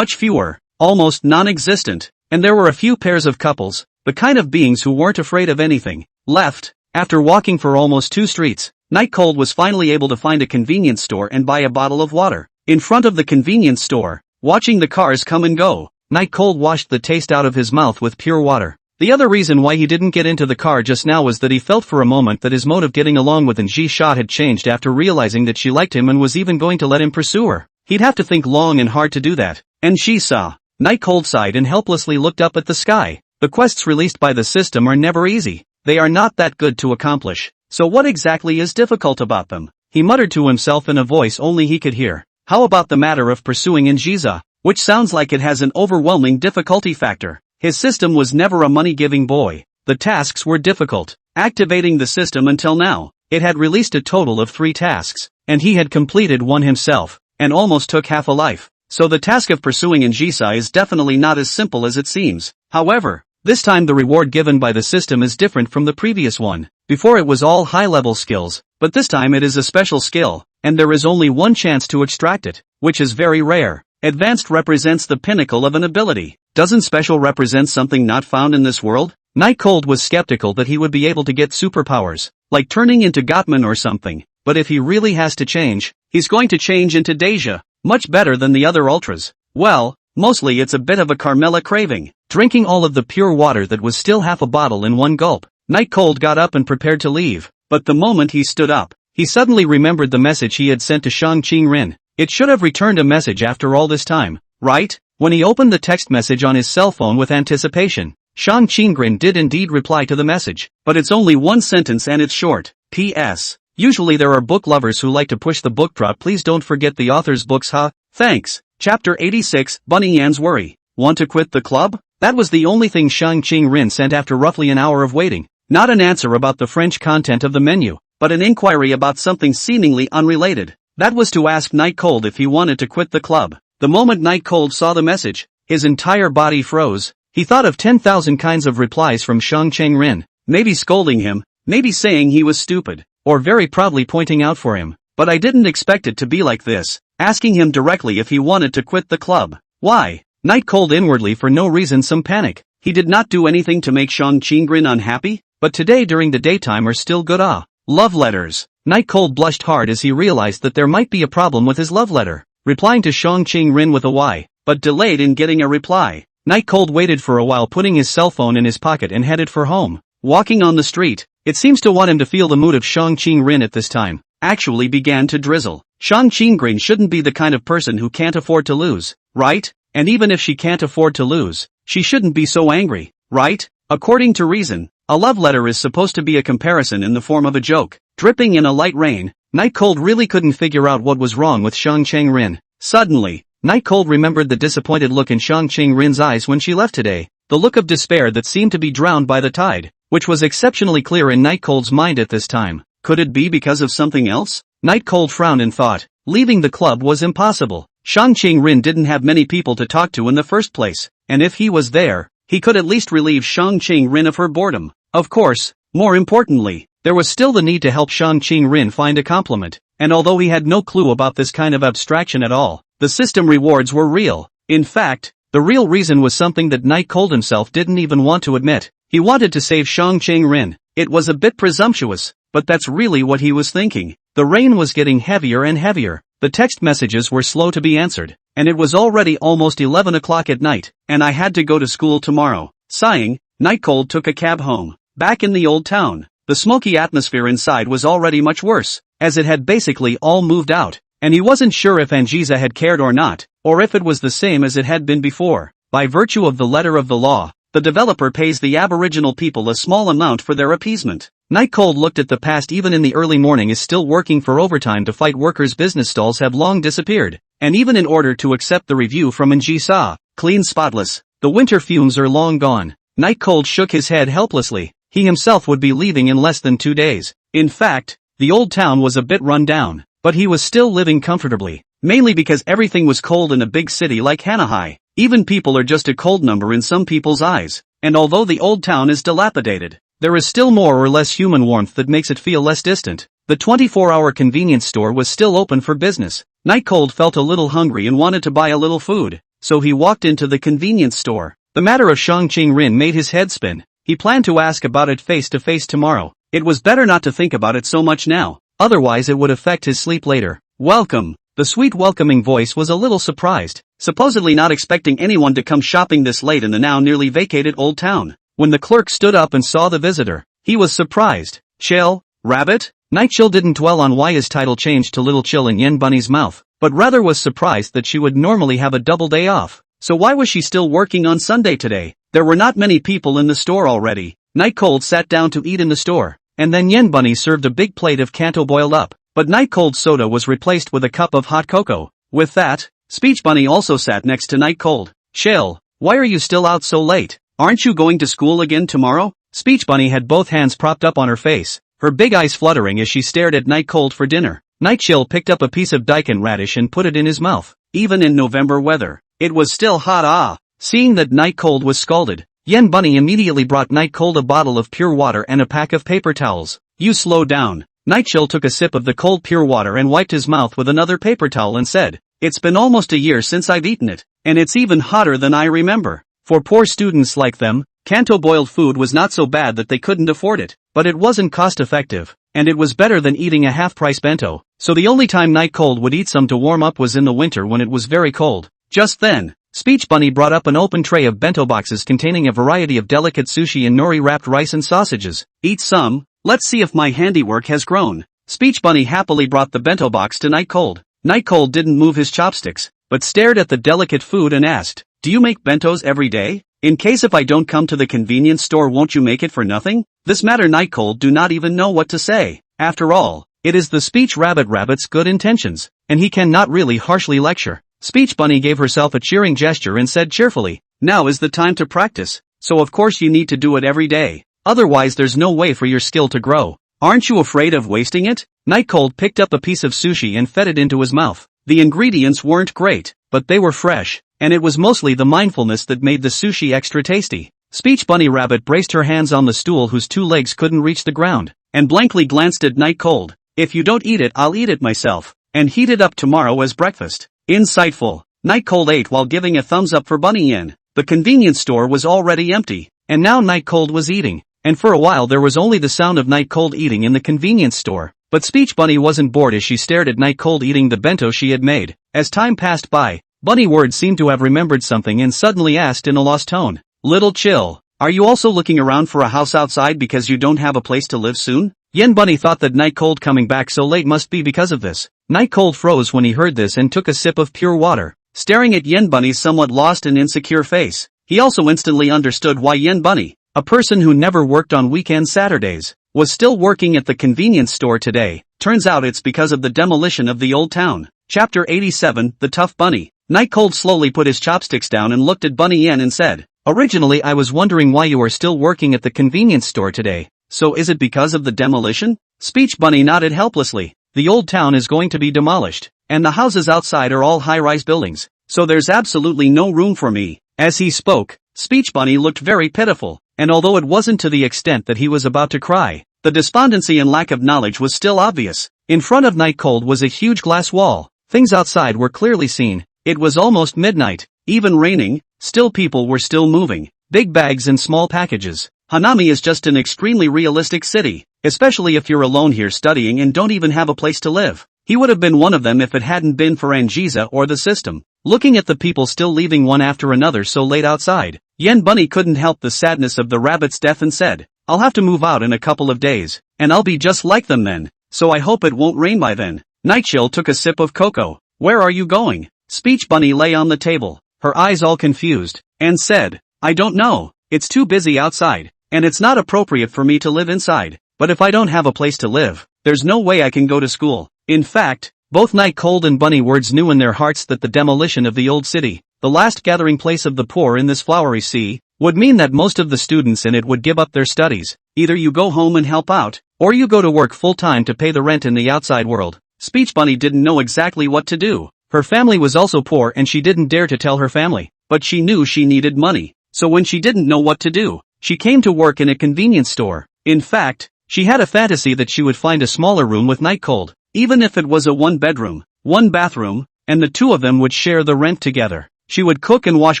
fewer, almost non-existent, and there were a few pairs of couples, the kind of beings who weren't afraid of anything, left. After walking for almost 2 streets, Night Cold was finally able to find a convenience store and buy a bottle of water. In front of the convenience store, watching the cars come and go, Night Cold washed the taste out of his mouth with pure water. The other reason why he didn't get into the car just now was that he felt for a moment that his mode of getting along with Jisa had changed after realizing that she liked him and was even going to let him pursue her. He'd have to think long and hard to do that. Jisa. Night Cold sighed and helplessly looked up at the sky. The quests released by the system are never easy. They are not that good to accomplish. So what exactly is difficult about them? He muttered to himself in a voice only he could hear. How about the matter of pursuing Jisa, which sounds like it has an overwhelming difficulty factor? His system was never a money-giving boy. The tasks were difficult. Activating the system until now, it had released a total of 3 tasks, and he had completed one himself, and almost took half a life. So the task of pursuing Njisa is definitely not as simple as it seems. However, this time the reward given by the system is different from the previous one. Before it was all high-level skills, but this time it is a special skill, and there is only one chance to extract it, which is very rare. Advanced represents the pinnacle of an ability. Doesn't special represent something not found in this world? Night Cold was skeptical that he would be able to get superpowers, like turning into Gottman or something, but if he really has to change, he's going to change into Deja, much better than the other ultras. Well, mostly it's a bit of a Carmella craving, drinking all of the pure water that was still half a bottle in one gulp. Night Cold got up and prepared to leave, but the moment he stood up, he suddenly remembered the message he had sent to Shang Qingren. It should have returned a message after all this time, right? When he opened the text message on his cell phone with anticipation, Shang Qingren did indeed reply to the message, but it's only one sentence and it's short. P.S. Usually there are book lovers who like to push the book drop. Please don't forget the author's books, huh? Thanks. Chapter 86, Bunny Yan's Worry. Want to quit the club? That was the only thing Shang Qingren sent after roughly an hour of waiting. Not an answer about the French content of the menu, but an inquiry about something seemingly unrelated. That was to ask Night Cold if he wanted to quit the club. The moment Night Cold saw the message, his entire body froze. He thought of 10,000 kinds of replies from Shang Qingren, maybe scolding him, maybe saying he was stupid, or very proudly pointing out for him. But I didn't expect it to be like this, asking him directly if he wanted to quit the club. Why? Night Cold inwardly for no reason some panic. He did not do anything to make Shang Qingren unhappy, but today during the daytime are still good. Love letters. Night Cold blushed hard as he realized that there might be a problem with his love letter, replying to Shang Qingren with a Y, but delayed in getting a reply. Night Cold waited for a while, putting his cell phone in his pocket and headed for home. Walking on the street, it seems to want him to feel the mood of Shang Qingren at this time, actually began to drizzle. Shang Qingren shouldn't be the kind of person who can't afford to lose, right? And even if she can't afford to lose, she shouldn't be so angry, right? According to reason, a love letter is supposed to be a comparison in the form of a joke. Dripping in a light rain, Night Cold really couldn't figure out what was wrong with Shang Qingren. Suddenly, Night Cold remembered the disappointed look in Shang Qingren's eyes when she left today, the look of despair that seemed to be drowned by the tide, which was exceptionally clear in Night Cold's mind at this time. Could it be because of something else? Night Cold frowned and thought, leaving the club was impossible. Shang Qingren didn't have many people to talk to in the first place, and if he was there, he could at least relieve Shang Qingren of her boredom. Of course, more importantly, there was still the need to help Shang Qingren find a compliment, and although he had no clue about this kind of abstraction at all, the system rewards were real. In fact, the real reason was something that Night Cold himself didn't even want to admit. He wanted to save Shang Qingren. It was a bit presumptuous, but that's really what he was thinking. The rain was getting heavier and heavier. The text messages were slow to be answered, and it was already almost 11 o'clock at night, and I had to go to school tomorrow. Sighing, Night Cold took a cab home. Back in the old town, the smoky atmosphere inside was already much worse, as it had basically all moved out, and he wasn't sure if Anjisa had cared or not, or if it was the same as it had been before. By virtue of the letter of the law, the developer pays the Aboriginal people a small amount for their appeasement. Night Cold looked at the past. Even in the early morning is still working for overtime to fight workers. Business stalls have long disappeared, and even in order to accept the review from Njisa, clean spotless, the winter fumes are long gone. Night Cold shook his head helplessly. He himself would be leaving in less than 2 days. In fact, the old town was a bit run down, but he was still living comfortably, mainly because everything was cold in a big city like Hanahai. Even people are just a cold number in some people's eyes, and although the old town is dilapidated, there is still more or less human warmth that makes it feel less distant. The 24-hour convenience store was still open for business. Night Cold felt a little hungry and wanted to buy a little food, so he walked into the convenience store. The matter of Shang Qingren made his head spin. He planned to ask about it face to face tomorrow. It was better not to think about it so much now, otherwise it would affect his sleep later. Welcome. The sweet welcoming voice was a little surprised, supposedly not expecting anyone to come shopping this late in the now nearly vacated old town. When the clerk stood up and saw the visitor, he was surprised. Chill, Rabbit? Night Chill didn't dwell on why his title changed to Little Chill in Yen Bunny's mouth, but rather was surprised that she would normally have a double day off. So why was she still working on Sunday today? There were not many people in the store already. Night Cold sat down to eat in the store, and then Yen Bunny served a big plate of Kanto boiled up, but Night Cold's soda was replaced with a cup of hot cocoa. With that, Speech Bunny also sat next to Night Cold. Chill, why are you still out so late? Aren't you going to school again tomorrow? Speech Bunny had both hands propped up on her face, her big eyes fluttering as she stared at Night Cold for dinner. Night Chill picked up a piece of daikon radish and put it in his mouth. Even in November weather, it was still hot. Seeing that Night Cold was scalded, Yen Bunny immediately brought Night Cold a bottle of pure water and a pack of paper towels. You slow down. Night Chill took a sip of the cold pure water and wiped his mouth with another paper towel and said, "It's been almost a year since I've eaten it, and it's even hotter than I remember." For poor students like them, Kanto boiled food was not so bad that they couldn't afford it, but it wasn't cost-effective, and it was better than eating a half-price bento, so the only time Night Cold would eat some to warm up was in the winter when it was very cold. Just then, Speech Bunny brought up an open tray of bento boxes containing a variety of delicate sushi and nori-wrapped rice and sausages. Eat some, let's see if my handiwork has grown. Speech Bunny happily brought the bento box to Night Cold. Night Cold didn't move his chopsticks, but stared at the delicate food and asked, "Do you make bentos every day? In case if I don't come to the convenience store, won't you make it for nothing?" This matter Night Cold do not even know what to say. After all, it is the Speech Rabbit's good intentions, and he cannot really harshly lecture. Speech Bunny gave herself a cheering gesture and said cheerfully, "Now is the time to practice, so of course you need to do it every day. Otherwise there's no way for your skill to grow. Aren't you afraid of wasting it?" Night Cold picked up a piece of sushi and fed it into his mouth. The ingredients weren't great, but they were fresh, and it was mostly the mindfulness that made the sushi extra tasty. Speech Bunny Rabbit braced her hands on the stool whose two legs couldn't reach the ground, and blankly glanced at Night Cold. "If you don't eat it, I'll eat it myself, and heat it up tomorrow as breakfast." Insightful. Night Cold ate while giving a thumbs up for Bunny Yen. The convenience store was already empty, and now Night Cold was eating, and for a while there was only the sound of Night Cold eating in the convenience store. But Speech Bunny wasn't bored as she stared at Night Cold eating the bento she had made. As time passed by, Bunny Word seemed to have remembered something and suddenly asked in a lost tone, "Little Chill, are you also looking around for a house outside because you don't have a place to live soon?" Yen Bunny thought that Night Cold coming back so late must be because of this. Night Cold froze when he heard this and took a sip of pure water, staring at Yen Bunny's somewhat lost and insecure face. He also instantly understood why Yen Bunny, a person who never worked on weekend Saturdays, was still working at the convenience store today. Turns out it's because of the demolition of the old town. Chapter 87, The Tough Bunny. Night Cold slowly put his chopsticks down and looked at Bunny Yen and said, "Originally I was wondering why you are still working at the convenience store today. So is it because of the demolition?" Speech Bunny nodded helplessly. "The old town is going to be demolished, and the houses outside are all high-rise buildings, so there's absolutely no room for me." As he spoke, Speech Bunny looked very pitiful, and although it wasn't to the extent that he was about to cry, the despondency and lack of knowledge was still obvious. In front of Night Cold was a huge glass wall. Things outside were clearly seen. It was almost midnight, even raining, still people were still moving, big bags and small packages. Hanami is just an extremely realistic city, especially if you're alone here studying and don't even have a place to live. He would have been one of them if it hadn't been for Angiza or the system. Looking at the people still leaving one after another so late outside, Yen Bunny couldn't help the sadness of the rabbit's death and said, "I'll have to move out in a couple of days, and I'll be just like them then, so I hope it won't rain by then." Night Chill took a sip of cocoa. "Where are you going?" Speech Bunny lay on the table, her eyes all confused, and said, "I don't know, it's too busy outside, and it's not appropriate for me to live inside, but if I don't have a place to live, there's no way I can go to school." In fact, both Night Cold and Bunny Words knew in their hearts that the demolition of the old city, the last gathering place of the poor in this flowery sea, would mean that most of the students in it would give up their studies. Either you go home and help out, or you go to work full-time to pay the rent in the outside world. Speech Bunny didn't know exactly what to do. Her family was also poor and she didn't dare to tell her family, but she knew she needed money. So when she didn't know what to do, she came to work in a convenience store. In fact, she had a fantasy that she would find a smaller room with Night Cold, even if it was a one-bedroom, one-bathroom, and the two of them would share the rent together. She would cook and wash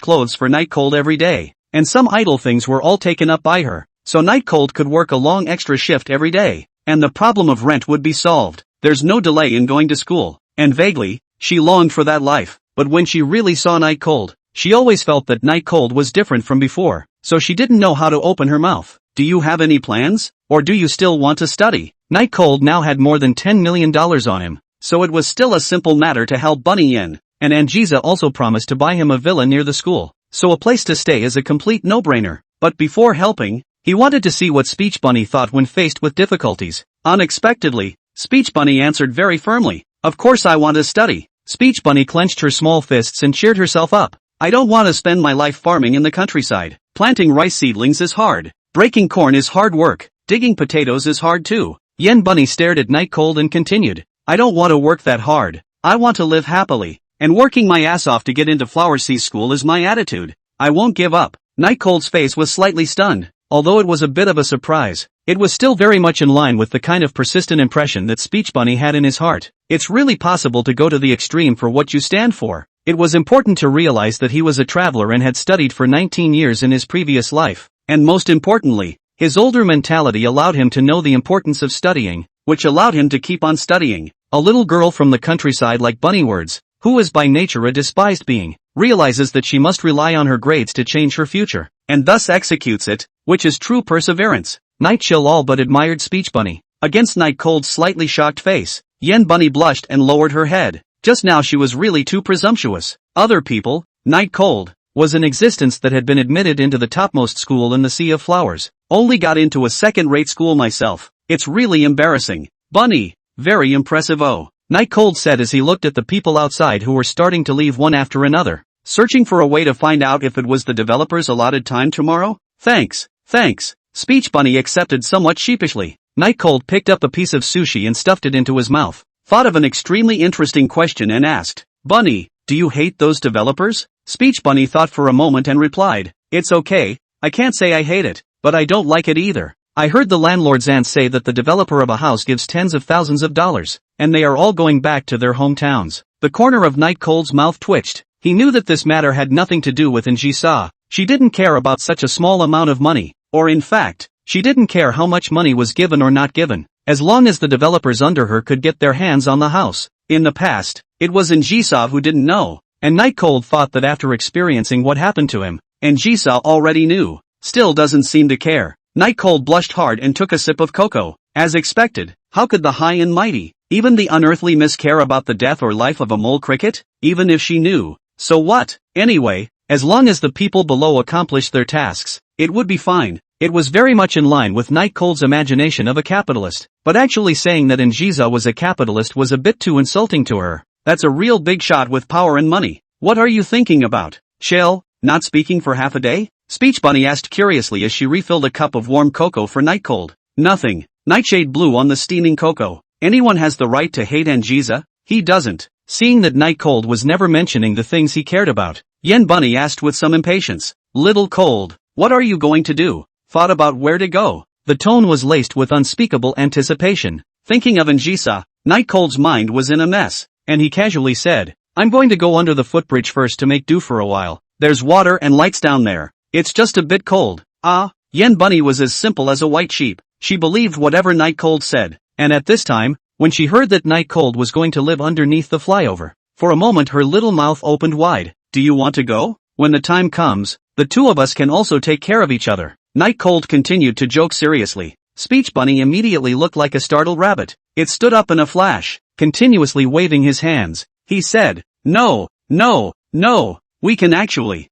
clothes for Night Cold every day, and some idle things were all taken up by her, so Night Cold could work a long extra shift every day, and the problem of rent would be solved. There's no delay in going to school, and vaguely, she longed for that life, but when she really saw Night Cold, she always felt that Night Cold was different from before, so she didn't know how to open her mouth. "Do you have any plans, or do you still want to study?" Night Cold now had more than $10 million on him, so it was still a simple matter to help Bunny Yen, and Angiza also promised to buy him a villa near the school, so a place to stay is a complete no-brainer. But before helping, he wanted to see what Speech Bunny thought when faced with difficulties. Unexpectedly, Speech Bunny answered very firmly, "Of course I want to study." Speech Bunny clenched her small fists and cheered herself up. "I don't want to spend my life farming in the countryside. Planting rice seedlings is hard. Breaking corn is hard work. Digging potatoes is hard too. Yen Bunny stared at Night Cold and continued. I don't want to work that hard. I want to live happily. And working my ass off to get into Flower Sea School is my attitude. I won't give up. Night Cold's face was slightly stunned. Although it was a bit of a surprise, it was still very much in line with the kind of persistent impression that Speech Bunny had in his heart. It's really possible to go to the extreme for what you stand for. It was important to realize that he was a traveler and had studied for 19 years in his previous life. And most importantly, his older mentality allowed him to know the importance of studying, which allowed him to keep on studying. A little girl from the countryside like Bunnywards, who is by nature a despised being, realizes that she must rely on her grades to change her future, and thus executes it, which is true perseverance. Night Chill all but admired Speech Bunny. Against Night Cold's slightly shocked face, Yen Bunny blushed and lowered her head. Just now she was really too presumptuous. Other people, Night Cold, was an existence that had been admitted into the topmost school in the Sea of Flowers. Only got into a second-rate school myself. It's really embarrassing. Bunny, very impressive. Oh, Night Cold said as he looked at the people outside who were starting to leave one after another. Searching for a way to find out if it was the developer's allotted time tomorrow? Thanks. Speech Bunny accepted somewhat sheepishly. Night Cold picked up a piece of sushi and stuffed it into his mouth. Thought of an extremely interesting question and asked, Bunny, do you hate those developers? Speech Bunny thought for a moment and replied, it's okay, I can't say I hate it, but I don't like it either. I heard the landlord's aunt say that the developer of a house gives tens of thousands of dollars, and they are all going back to their hometowns. The corner of Night Cold's mouth twitched. He knew that this matter had nothing to do with Njisa. She didn't care about such a small amount of money, or in fact, she didn't care how much money was given or not given, as long as the developers under her could get their hands on the house. In the past, it was Njisa who didn't know, and Night Cold thought that after experiencing what happened to him, Njisa already knew. Still doesn't seem to care. Night Cold blushed hard and took a sip of cocoa. As expected, how could the high and mighty, even the unearthly miss care about the death or life of a mole cricket? Even if she knew. So what? Anyway, as long as the people below accomplished their tasks, it would be fine. It was very much in line with Night Cold's imagination of a capitalist, but actually saying that Njisa was a capitalist was a bit too insulting to her. That's a real big shot with power and money. What are you thinking about? Chill, not speaking for half a day? Speech Bunny asked curiously as she refilled a cup of warm cocoa for Night Cold. Nothing. Nightshade blew on the steaming cocoa. Anyone has the right to hate Njisa? He doesn't. Seeing that Night Cold was never mentioning the things he cared about, Yen Bunny asked with some impatience. Little Cold, what are you going to do? Thought about where to go? The tone was laced with unspeakable anticipation. Thinking of Njisa, Night Cold's mind was in a mess, and he casually said, I'm going to go under the footbridge first to make do for a while. There's water and lights down there. It's just a bit cold. Ah, Yen Bunny was as simple as a white sheep. She believed whatever Night Cold said, and at this time, when she heard that Night Cold was going to live underneath the flyover, for a moment her little mouth opened wide. Do you want to go? When the time comes, the two of us can also take care of each other. Night Cold continued to joke seriously. Speech Bunny immediately looked like a startled rabbit. It stood up in a flash, continuously waving his hands. He said, No, we can actually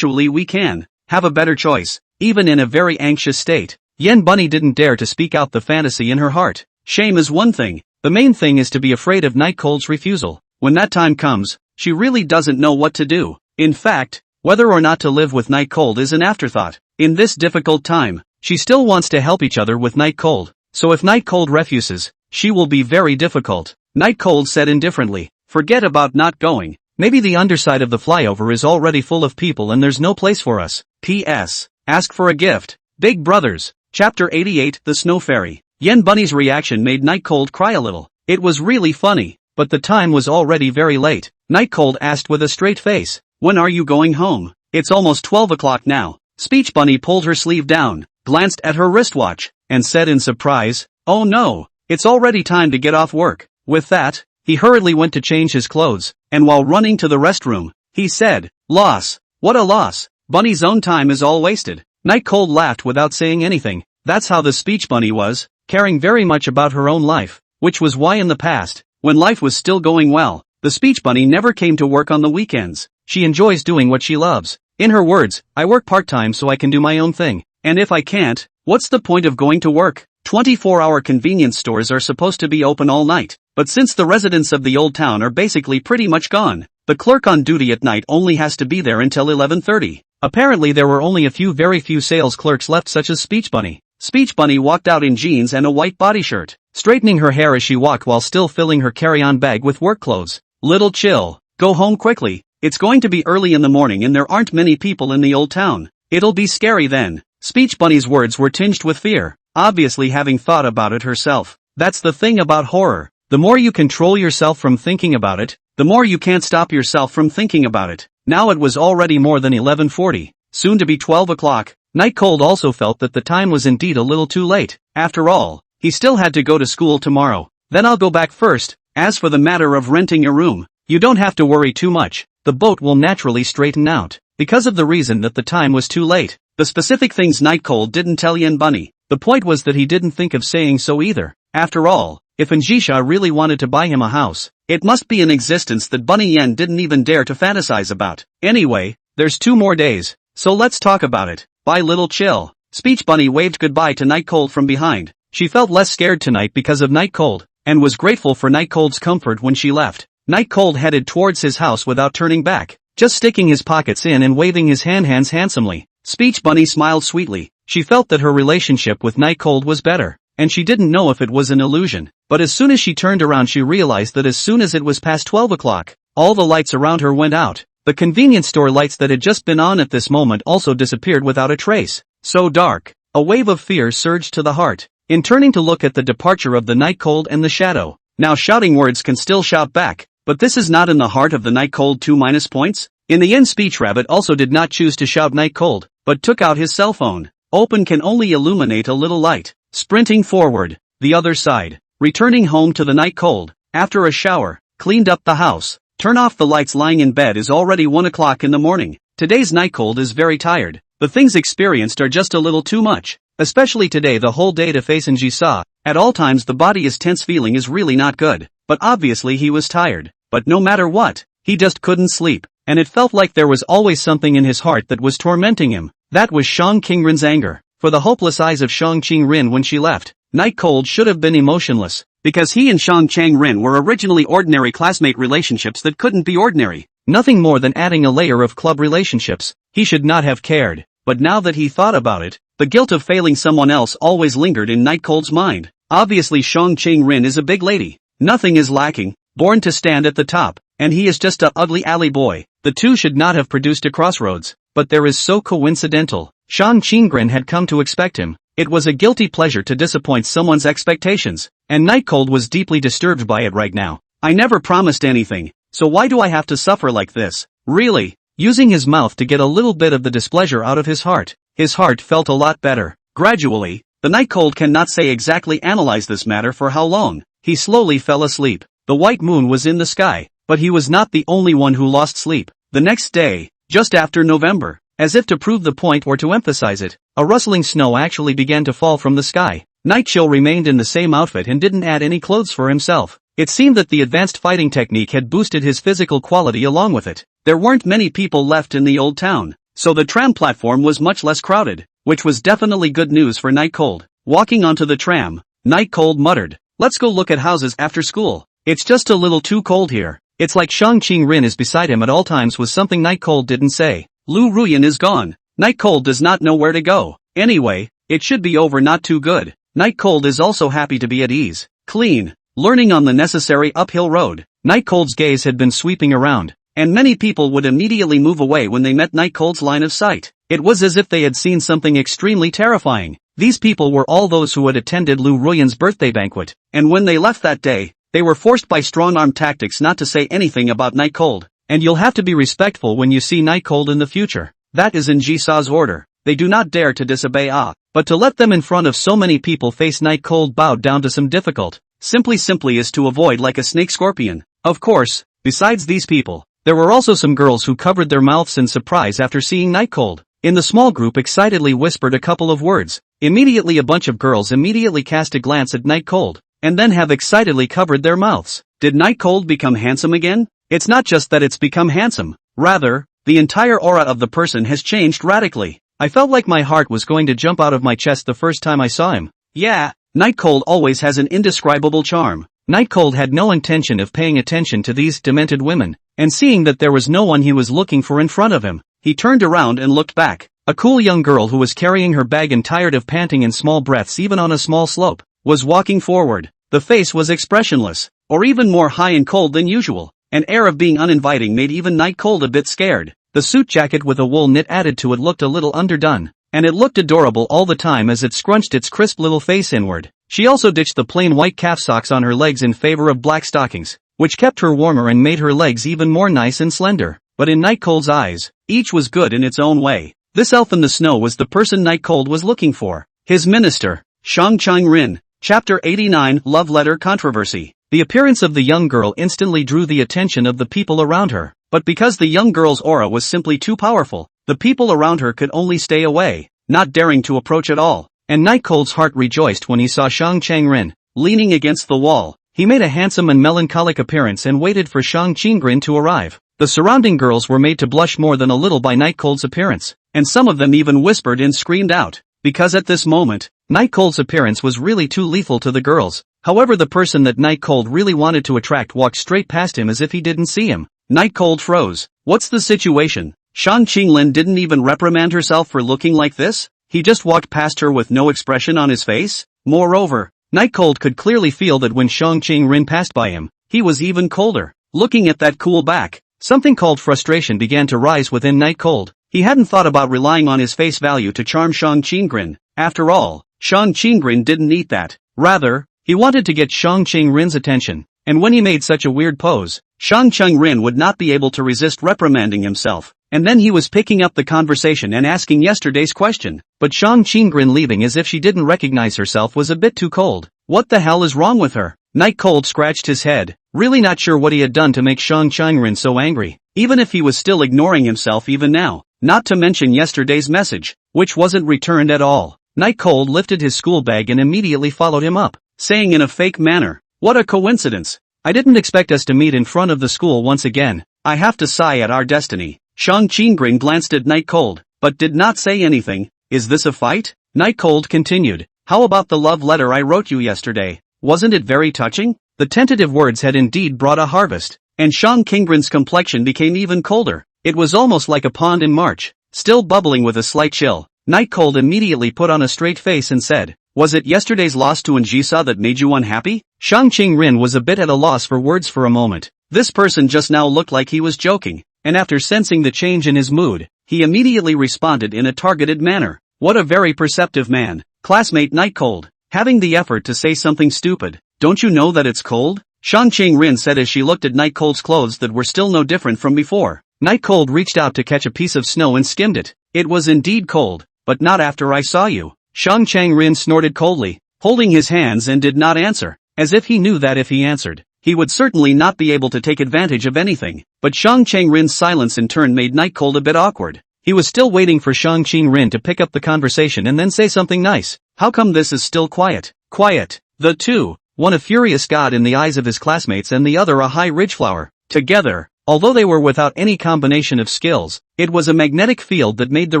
we can have a better choice. Even in a very anxious state, Yen Bunny didn't dare to speak out the fantasy in her heart. Shame is one thing, the main thing is to be afraid of Night Cold's refusal. When that time comes, she really doesn't know what to do. In fact, whether or not to live with Night Cold is an afterthought. In this difficult time, she still wants to help each other with Night Cold, so if Night Cold refuses, she will be very difficult. Night Cold said indifferently, forget about not going. Maybe the underside of the flyover is already full of people and there's no place for us. P.S. Ask for a gift. Big Brothers. Chapter 88, The Snow Fairy. Yen Bunny's reaction made Night Cold cry a little. It was really funny, but the time was already very late. Night Cold asked with a straight face, when are you going home? It's almost 12 o'clock now. Speech Bunny pulled her sleeve down, glanced at her wristwatch, and said in surprise, oh no, it's already time to get off work. With that, he hurriedly went to change his clothes, and while running to the restroom, he said, loss. What a loss. Bunny's own time is all wasted. Night Cold laughed without saying anything. That's how the Speech Bunny was, caring very much about her own life, which was why in the past, when life was still going well, the Speech Bunny never came to work on the weekends. She enjoys doing what she loves. In her words, I work part-time so I can do my own thing. And if I can't, what's the point of going to work? 24-hour convenience stores are supposed to be open all night. But since the residents of the old town are basically pretty much gone, the clerk on duty at night only has to be there until 11:30. Apparently there were only very few sales clerks left, such as Speech Bunny. Speech Bunny walked out in jeans and a white body shirt, straightening her hair as she walked while still filling her carry-on bag with work clothes. Little chill. Go home quickly. It's going to be early in the morning and there aren't many people in the old town. It'll be scary then. Speech Bunny's words were tinged with fear, obviously having thought about it herself. That's the thing about horror. The more you control yourself from thinking about it, the more you can't stop yourself from thinking about it. Now it was already more than 11:40, soon to be 12 o'clock. Night Cold also felt that the time was indeed a little too late. After all, he still had to go to school tomorrow. Then I'll go back first. As for the matter of renting a room, you don't have to worry too much. The boat will naturally straighten out. Because of the reason that the time was too late. The specific things Night Cold didn't tell Yen Bunny. The point was that he didn't think of saying so either. After all, if Njisha really wanted to buy him a house, it must be an existence that Bunny Yen didn't even dare to fantasize about. Anyway, there's 2 more days, so let's talk about it. Bye little chill. Speech Bunny waved goodbye to Night Cold from behind. She felt less scared tonight because of Night Cold, and was grateful for Night Cold's comfort when she left. Night Cold headed towards his house without turning back, just sticking his pockets in and waving his hands handsomely. Speech Bunny smiled sweetly. She felt that her relationship with Night Cold was better, and she didn't know if it was an illusion. But as soon as she turned around she realized that as soon as it was past 12 o'clock, all the lights around her went out. The convenience store lights that had just been on at this moment also disappeared without a trace. So dark. A wave of fear surged to the heart. In turning to look at the departure of the Night Cold and the shadow. Now shouting words can still shout back, but this is not in the heart of the Night Cold 2 minus points. In the end, Speech Rabbit also did not choose to shout Night Cold, but took out his cell phone. Open can only illuminate a little light. Sprinting forward, the other side. Returning home to the Night Cold. After a shower, cleaned up the house. Turn off the lights. Lying in bed is already 1 o'clock in the morning. Today's Night Cold is very tired. The things experienced are just a little too much. Especially today, the whole day to face Njisa. At all times the body is tense, feeling is really not good. But obviously he was tired. But no matter what, he just couldn't sleep. And it felt like there was always something in his heart that was tormenting him. That was Shang Qingrin's anger. For the hopeless eyes of Shang Qingrin when she left. Night Cold should have been emotionless. Because he and Shang Qingrin were originally ordinary classmate relationships that couldn't be ordinary. Nothing more than adding a layer of club relationships. He should not have cared. But now that he thought about it, the guilt of failing someone else always lingered in Night Cold's mind. Obviously Shang Qingrin is a big lady. Nothing is lacking. Born to stand at the top. And he is just a ugly alley boy. The two should not have produced a crossroads. But there is so coincidental. Shang Qingrin had come to expect him. It was a guilty pleasure to disappoint someone's expectations, and Night Cold was deeply disturbed by it right now. I never promised anything, so why do I have to suffer like this? Really? Using his mouth to get a little bit of the displeasure out of his heart. His heart felt a lot better. Gradually, the Night Cold cannot say exactly analyze this matter for how long. He slowly fell asleep. The white moon was in the sky, but he was not the only one who lost sleep. The next day, just after November, as if to prove the point or to emphasize it, a rustling snow actually began to fall from the sky. Night Chill remained in the same outfit and didn't add any clothes for himself. It seemed that the advanced fighting technique had boosted his physical quality along with it. There weren't many people left in the old town, so the tram platform was much less crowded, which was definitely good news for Night Cold. Walking onto the tram, Night Cold muttered, "Let's go look at houses after school. It's just a little too cold here." It's like Shang Qingrin is beside him at all times was something Night Cold didn't say. Lu Ruyan is gone. Night Cold does not know where to go. Anyway, it should be over not too good. Night Cold is also happy to be at ease. Clean. Learning on the necessary uphill road. Night Cold's gaze had been sweeping around, and many people would immediately move away when they met Night Cold's line of sight. It was as if they had seen something extremely terrifying. These people were all those who had attended Lu Ruyan's birthday banquet, and when they left that day, they were forced by strong-arm tactics not to say anything about Night Cold. And you'll have to be respectful when you see Night Cold in the future. That is in Jisa's order. They do not dare to disobey but to let them in front of so many people face Night Cold bowed down to some difficult. Simply is to avoid like a snake scorpion. Of course, besides these people, there were also some girls who covered their mouths in surprise after seeing Night Cold. In the small group excitedly whispered a couple of words. Immediately a bunch of girls immediately cast a glance at Night Cold, and then have excitedly covered their mouths. Did Night Cold become handsome again? It's not just that it's become handsome. Rather, the entire aura of the person has changed radically. I felt like my heart was going to jump out of my chest the first time I saw him. Yeah, Night Cold always has an indescribable charm. Night Cold had no intention of paying attention to these demented women, and seeing that there was no one he was looking for in front of him, he turned around and looked back. A cool young girl who was carrying her bag and tired of panting in small breaths even on a small slope, was walking forward. The face was expressionless, or even more high and cold than usual. An air of being uninviting made even Night Cold a bit scared. The suit jacket with a wool knit added to it looked a little underdone, and it looked adorable all the time as it scrunched its crisp little face inward. She also ditched the plain white calf socks on her legs in favor of black stockings, which kept her warmer and made her legs even more nice and slender. But in Night Cold's eyes, each was good in its own way. This elf in the snow was the person Night Cold was looking for. His minister, Shang Chang-rin. Chapter 89, Love Letter Controversy. The appearance of the young girl instantly drew the attention of the people around her, but because the young girl's aura was simply too powerful, the people around her could only stay away, not daring to approach at all. And Night Cold's heart rejoiced when he saw Shang Chang-rin, leaning against the wall. He made a handsome and melancholic appearance and waited for Shang Chang-rin to arrive. The surrounding girls were made to blush more than a little by Night Cold's appearance, and some of them even whispered and screamed out, because at this moment, Night Cold's appearance was really too lethal to the girls. However, the person that Night Cold really wanted to attract walked straight past him as if he didn't see him. Night Cold froze. What's the situation? Shang Qinglin didn't even reprimand herself for looking like this? He just walked past her with no expression on his face? Moreover, Night Cold could clearly feel that when Shang Qingrin passed by him, he was even colder. Looking at that cool back, something called frustration began to rise within Night Cold. He hadn't thought about relying on his face value to charm Shang Qingrin. After all, Shang Qingrin didn't need that. Rather, he wanted to get Shang Qingrin's attention, and when he made such a weird pose, Shang Qingrin would not be able to resist reprimanding himself. And then he was picking up the conversation and asking yesterday's question, but Shang Qingrin leaving as if she didn't recognize herself was a bit too cold. What the hell is wrong with her? Night Cold scratched his head, really not sure what he had done to make Shang Qingrin so angry, even if he was still ignoring himself even now, not to mention yesterday's message, which wasn't returned at all. Night Cold lifted his school bag and immediately followed him up, saying in a fake manner, "What a coincidence. I didn't expect us to meet in front of the school once again. I have to sigh at our destiny." Shang Qingrin glanced at Night Cold, but did not say anything. Is this a fight? Night Cold continued, how about the love letter I wrote you yesterday? Wasn't it very touching? The tentative words had indeed brought a harvest, and Shang Qingrin's complexion became even colder. It was almost like a pond in March, still bubbling with a slight chill. Night Cold immediately put on a straight face and said, was it yesterday's loss to Njisa that made you unhappy? Shang Qingrin was a bit at a loss for words for a moment. This person just now looked like he was joking, and after sensing the change in his mood, he immediately responded in a targeted manner. What a very perceptive man. Classmate Night Cold, having the effort to say something stupid. Don't you know that it's cold? Shang Qingrin said as she looked at Night Cold's clothes that were still no different from before. Night Cold reached out to catch a piece of snow and skimmed it. It was indeed cold, but not after I saw you. Shang Changrin snorted coldly, holding his hands and did not answer, as if he knew that if he answered, he would certainly not be able to take advantage of anything. But Shang Changrin's silence in turn made Night Cold a bit awkward. He was still waiting for Shang Qingrin to pick up the conversation and then say something nice. How come this is still quiet? Quiet. The two, one a furious god in the eyes of his classmates and the other a high ridgeflower. Together, although they were without any combination of skills, it was a magnetic field that made the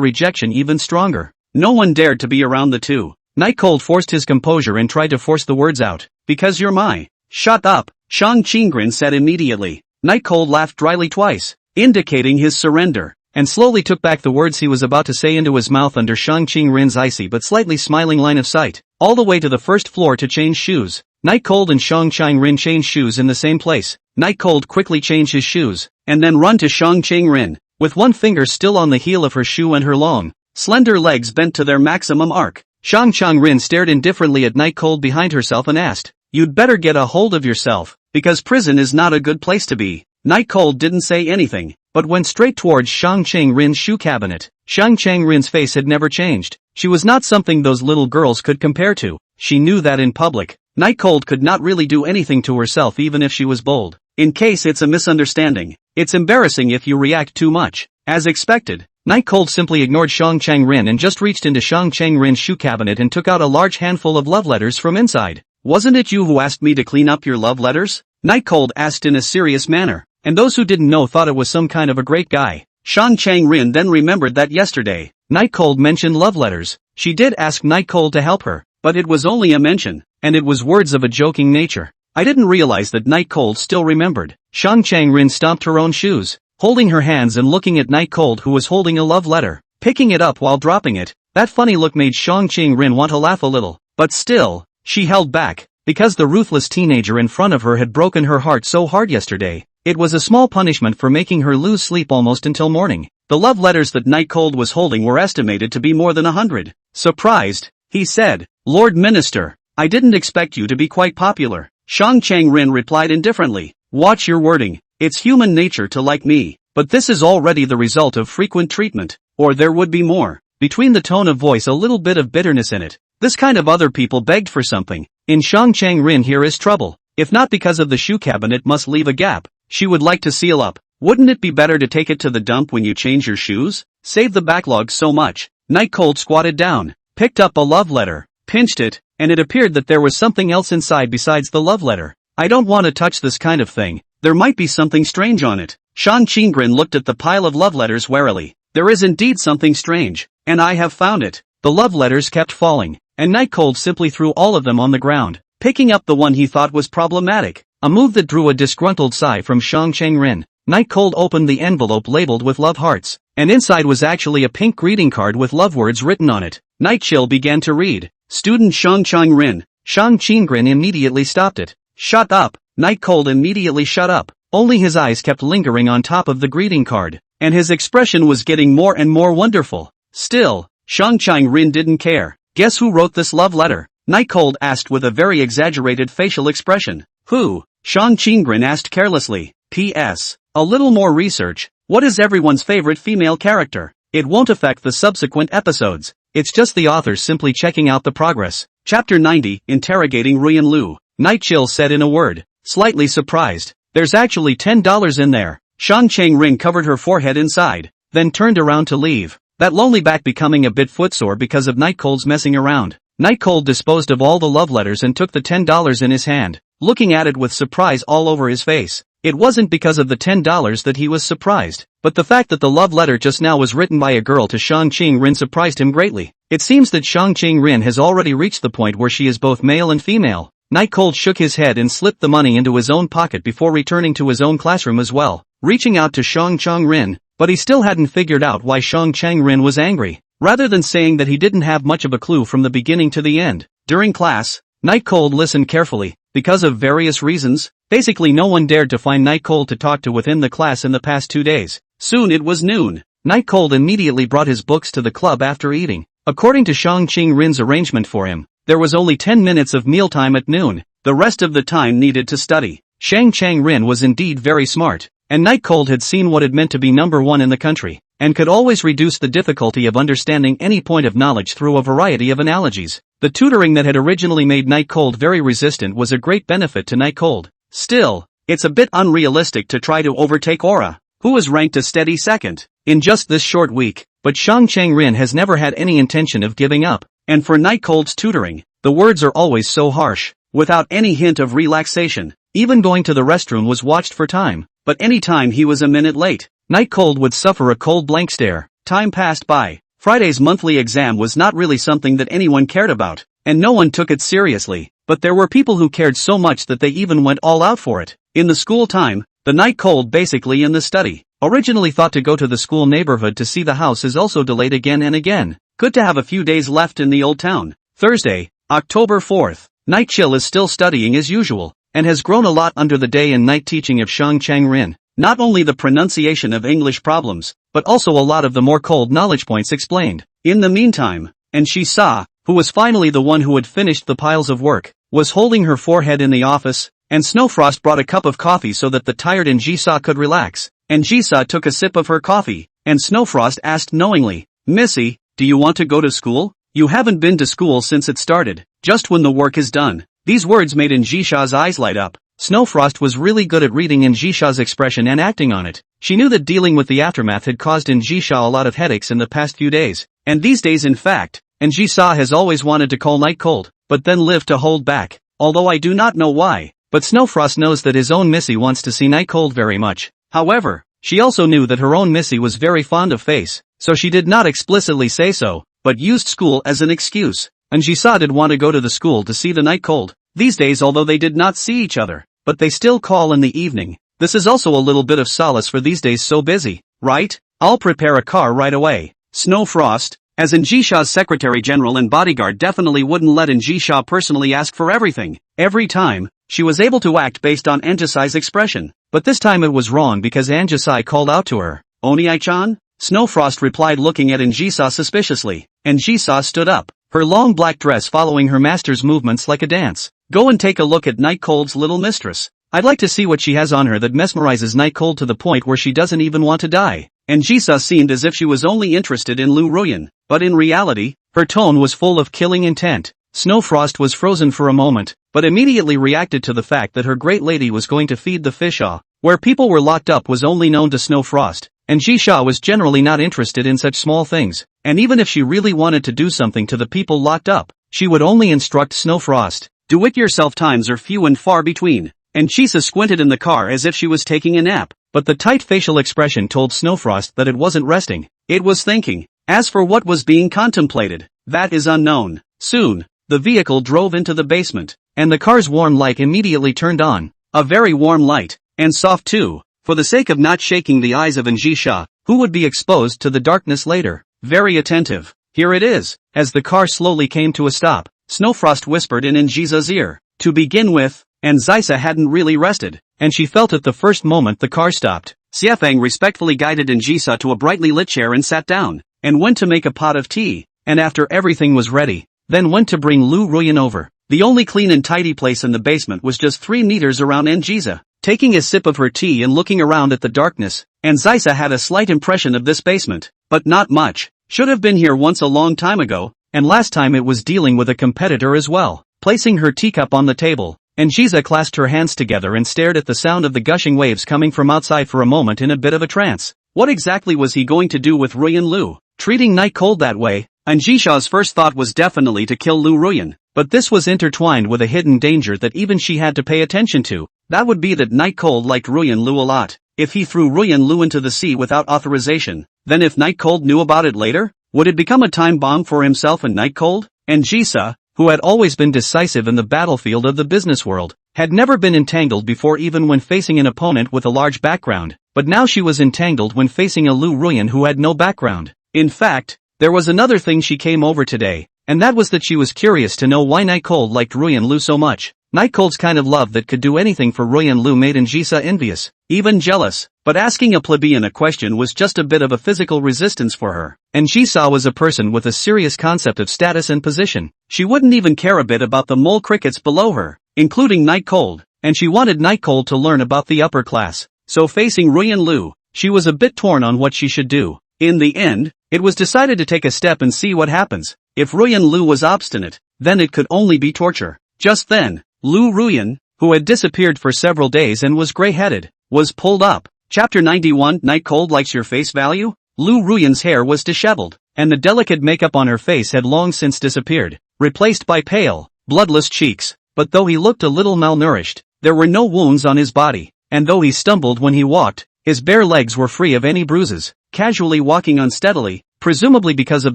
rejection even stronger. No one dared to be around the two. Night Cold forced his composure and tried to force the words out. Because you're my. Shut up, Shang Qingrin said immediately. Night Cold laughed dryly twice, indicating his surrender, and slowly took back the words he was about to say into his mouth under Shang Qingrin's icy but slightly smiling line of sight, all the way to the first floor to change shoes. Night Cold and Shang Qingrin changed shoes in the same place. Night Cold quickly changed his shoes, and then run to Shang Qingrin, with one finger still on the heel of her shoe and her long, slender legs bent to their maximum arc. Shang Qingrin stared indifferently at Night Cold behind herself and asked, you'd better get a hold of yourself, because prison is not a good place to be. Night Cold didn't say anything, but went straight towards Shang Qingrin's shoe cabinet. Shang Qingrin's face had never changed. She was not something those little girls could compare to. She knew that in public, Night Cold could not really do anything to herself even if she was bold. In case it's a misunderstanding, it's embarrassing if you react too much. As expected, Night Cold simply ignored Shang Qingrin and just reached into Shang Qingrin's shoe cabinet and took out a large handful of love letters from inside. Wasn't it you who asked me to clean up your love letters? Night Cold asked in a serious manner, and those who didn't know thought it was some kind of a great guy. Shang Qingrin then remembered that yesterday, Night Cold mentioned love letters. She did ask Night Cold to help her, but it was only a mention, and it was words of a joking nature. I didn't realize that Night Cold still remembered. Shang Qingrin stomped her own shoes. holding her hands and looking at Night Cold, who was holding a love letter, picking it up while dropping it. That funny look made Shang Qing-rin want to laugh a little, but still, she held back, because the ruthless teenager in front of her had broken her heart so hard yesterday. It was a small punishment for making her lose sleep almost until morning. The love letters that Night Cold was holding were estimated to be more than 100. Surprised, he said, "Lord Minister, I didn't expect you to be quite popular." Shang Qing-rin replied indifferently, "Watch your wording. It's human nature to like me, but this is already the result of frequent treatment, or there would be more." Between the tone of voice a little bit of bitterness in it. This kind of other people begged for something. In Shang Qing-rin here is trouble. If not because of the shoe cabinet must leave a gap, she would like to seal up. Wouldn't it be better to take it to the dump when you change your shoes? Save the backlog so much. Night Cold squatted down, picked up a love letter, pinched it, and it appeared that there was something else inside besides the love letter. "I don't want to touch this kind of thing. There might be something strange on it." Shang Qing-rin looked at the pile of love letters warily. "There is indeed something strange, and I have found it." The love letters kept falling, and Night Cold simply threw all of them on the ground, picking up the one he thought was problematic, a move that drew a disgruntled sigh from Shang Qing-rin. Night Cold opened the envelope labeled with love hearts, and inside was actually a pink greeting card with love words written on it. Night Chill began to read. "Student Shang Qing-rin." Shang Qing-rin immediately stopped it. "Shut up." Night Cold immediately shut up, only his eyes kept lingering on top of the greeting card, and his expression was getting more and more wonderful. Still, Shang Qing-rin didn't care. "Guess who wrote this love letter?" Night Cold asked with a very exaggerated facial expression. "Who?" Shang Qing-rin asked carelessly. "P.S. A little more research. What is everyone's favorite female character? It won't affect the subsequent episodes. It's just the authors simply checking out the progress." Chapter 90, Interrogating Ruyan Lu. Night Chill said in a word, slightly surprised. "There's actually $10 in there." Shang Qing-rin covered her forehead inside, then turned around to leave, that lonely back becoming a bit footsore because of Night Cold's messing around. Night Cold disposed of all the love letters and took the $10 in his hand, looking at it with surprise all over his face. It wasn't because of the $10 that he was surprised, but the fact that the love letter just now was written by a girl to Shang Qing-rin surprised him greatly. It seems that Shang Qing-rin has already reached the point where she is both male and female. Night Cold shook his head and slipped the money into his own pocket before returning to his own classroom as well, reaching out to Shang Qing-rin, but he still hadn't figured out why Shang Qing-rin was angry. Rather than saying that he didn't have much of a clue from the beginning to the end. During class, Night Cold listened carefully, because of various reasons. Basically no one dared to find Night Cold to talk to within the class in the past 2 days. Soon it was noon. Night Cold immediately brought his books to the club after eating. According to Shang Qing-rin's arrangement for him, there was only 10 minutes of mealtime at noon. The rest of the time needed to study. Shang Qing-rin was indeed very smart, and Night Cold had seen what it meant to be number one in the country, and could always reduce the difficulty of understanding any point of knowledge through a variety of analogies. The tutoring that had originally made Night Cold very resistant was a great benefit to Night Cold. Still, it's a bit unrealistic to try to overtake Aura, who was ranked a steady second, in just this short week, but Shang Qing-rin has never had any intention of giving up, and for Night Cold's tutoring, the words are always so harsh, without any hint of relaxation. Even going to the restroom was watched for time, but any time he was a minute late, Night Cold would suffer a cold blank stare. Time passed by. Friday's monthly exam was not really something that anyone cared about, and no one took it seriously, but there were people who cared so much that they even went all out for it. In the school time, the Night Cold basically in the study, originally thought to go to the school neighborhood to see the house is also delayed again and again. Good to have a few days left in the old town. Thursday, October 4th. Night Chill is still studying as usual, and has grown a lot under the day and night teaching of Shang Qing-rin. Not only the pronunciation of English problems, but also a lot of the more cold knowledge points explained. In the meantime, and she saw, who was finally the one who had finished the piles of work, was holding her forehead in the office, and Snowfrost brought a cup of coffee so that the tired Jisa could relax, and Jisa took a sip of her coffee, and Snowfrost asked knowingly, "Missy, do you want to go to school? You haven't been to school since it started, just when the work is done." These words made Jisha's eyes light up. Snowfrost was really good at reading Jisha's expression and acting on it. She knew that dealing with the aftermath had caused Jisha a lot of headaches in the past few days, and these days in fact, Jisa has always wanted to call Night Cold, but then lived to hold back, although I do not know why, but Snowfrost knows that his own Missy wants to see Night Cold very much. However, she also knew that her own Missy was very fond of Face, so she did not explicitly say so, but used school as an excuse. Jisa did want to go to the school to see the Night Cold. These days although they did not see each other, but they still call in the evening, This is also a little bit of solace for these days so busy, right? I'll prepare a car right away. Snow Frost, as Anjisha's secretary general and bodyguard, definitely wouldn't let Anjisha personally ask for everything. Every time, she was able to act based on Anjisai's expression. But this time it was wrong because Anjisai called out to her. Oni-chan? Snowfrost replied, looking at Anjisa suspiciously. Anjisa stood up, her long black dress following her master's movements like a dance. Go and take a look at Night Cold's little mistress. I'd like to see what she has on her that mesmerizes Night Cold to the point where she doesn't even want to die. Anjisa seemed as if she was only interested in Lu Ruyan, but in reality, her tone was full of killing intent. Snowfrost was frozen for a moment, but immediately reacted to the fact that her great lady was going to feed the fishaw. Where people were locked up was only known to Snowfrost, and Jisha was generally not interested in such small things, and even if she really wanted to do something to the people locked up, she would only instruct Snowfrost. Do-it-yourself times are few and far between. And Chisa squinted in the car as if she was taking a nap, but the tight facial expression told Snowfrost that it wasn't resting, it was thinking. As for what was being contemplated, that is unknown. Soon, the vehicle drove into the basement, and the car's warm light immediately turned on. A very warm light, and soft too, for the sake of not shaking the eyes of Anjisha, who would be exposed to the darkness later. Very attentive. Here it is. As the car slowly came to a stop, Snowfrost whispered in Anjisa's ear. To begin with, and Zaisa hadn't really rested, and she felt it the first moment the car stopped. Xiefeng respectfully guided Anjisa to a brightly lit chair and sat down, and went to make a pot of tea, and after everything was ready, then went to bring Lu Ruyan over. The only clean and tidy place in the basement was just 3 meters around Anjisa. Taking a sip of her tea and looking around at the darkness, and Zaisa had a slight impression of this basement, but not much. Should have been here once a long time ago, and last time it was dealing with a competitor as well. Placing her teacup on the table, Anjisa clasped her hands together and stared at the sound of the gushing waves coming from outside for a moment in a bit of a trance. What exactly was he going to do with Ruyan Lu? Treating Night Cold that way, Anjisha's first thought was definitely to kill Lu Ruyan, but this was intertwined with a hidden danger that even she had to pay attention to. That would be that Night Cold liked Ruyan Lu a lot. If he threw Ruyan Lu into the sea without authorization, then if Night Cold knew about it later, would it become a time bomb for himself and Night Cold? Anjisa, who had always been decisive in the battlefield of the business world, had never been entangled before even when facing an opponent with a large background, but now she was entangled when facing a Lu Ruyan who had no background. In fact, there was another thing she came over today, and that was that she was curious to know why Night Cold liked Ruyan Lu so much. Night Cold's kind of love that could do anything for Ruyan Lu made Anjisa envious, even jealous, but asking a plebeian a question was just a bit of a physical resistance for her. Anjisa was a person with a serious concept of status and position. She wouldn't even care a bit about the mole crickets below her, including Night Cold, and she wanted Night Cold to learn about the upper class. So facing Ruyan Lu, she was a bit torn on what she should do. In the end, it was decided to take a step and see what happens. If Ruyan Lu was obstinate, then it could only be torture. Just then, Lu Ruyan, who had disappeared for several days and was gray-headed, was pulled up. Chapter 91 Night Cold likes your face value? Lu Ruyan's hair was disheveled, and the delicate makeup on her face had long since disappeared, replaced by pale, bloodless cheeks. But though he looked a little malnourished, there were no wounds on his body, and though he stumbled when he walked, his bare legs were free of any bruises. Casually walking unsteadily, presumably because of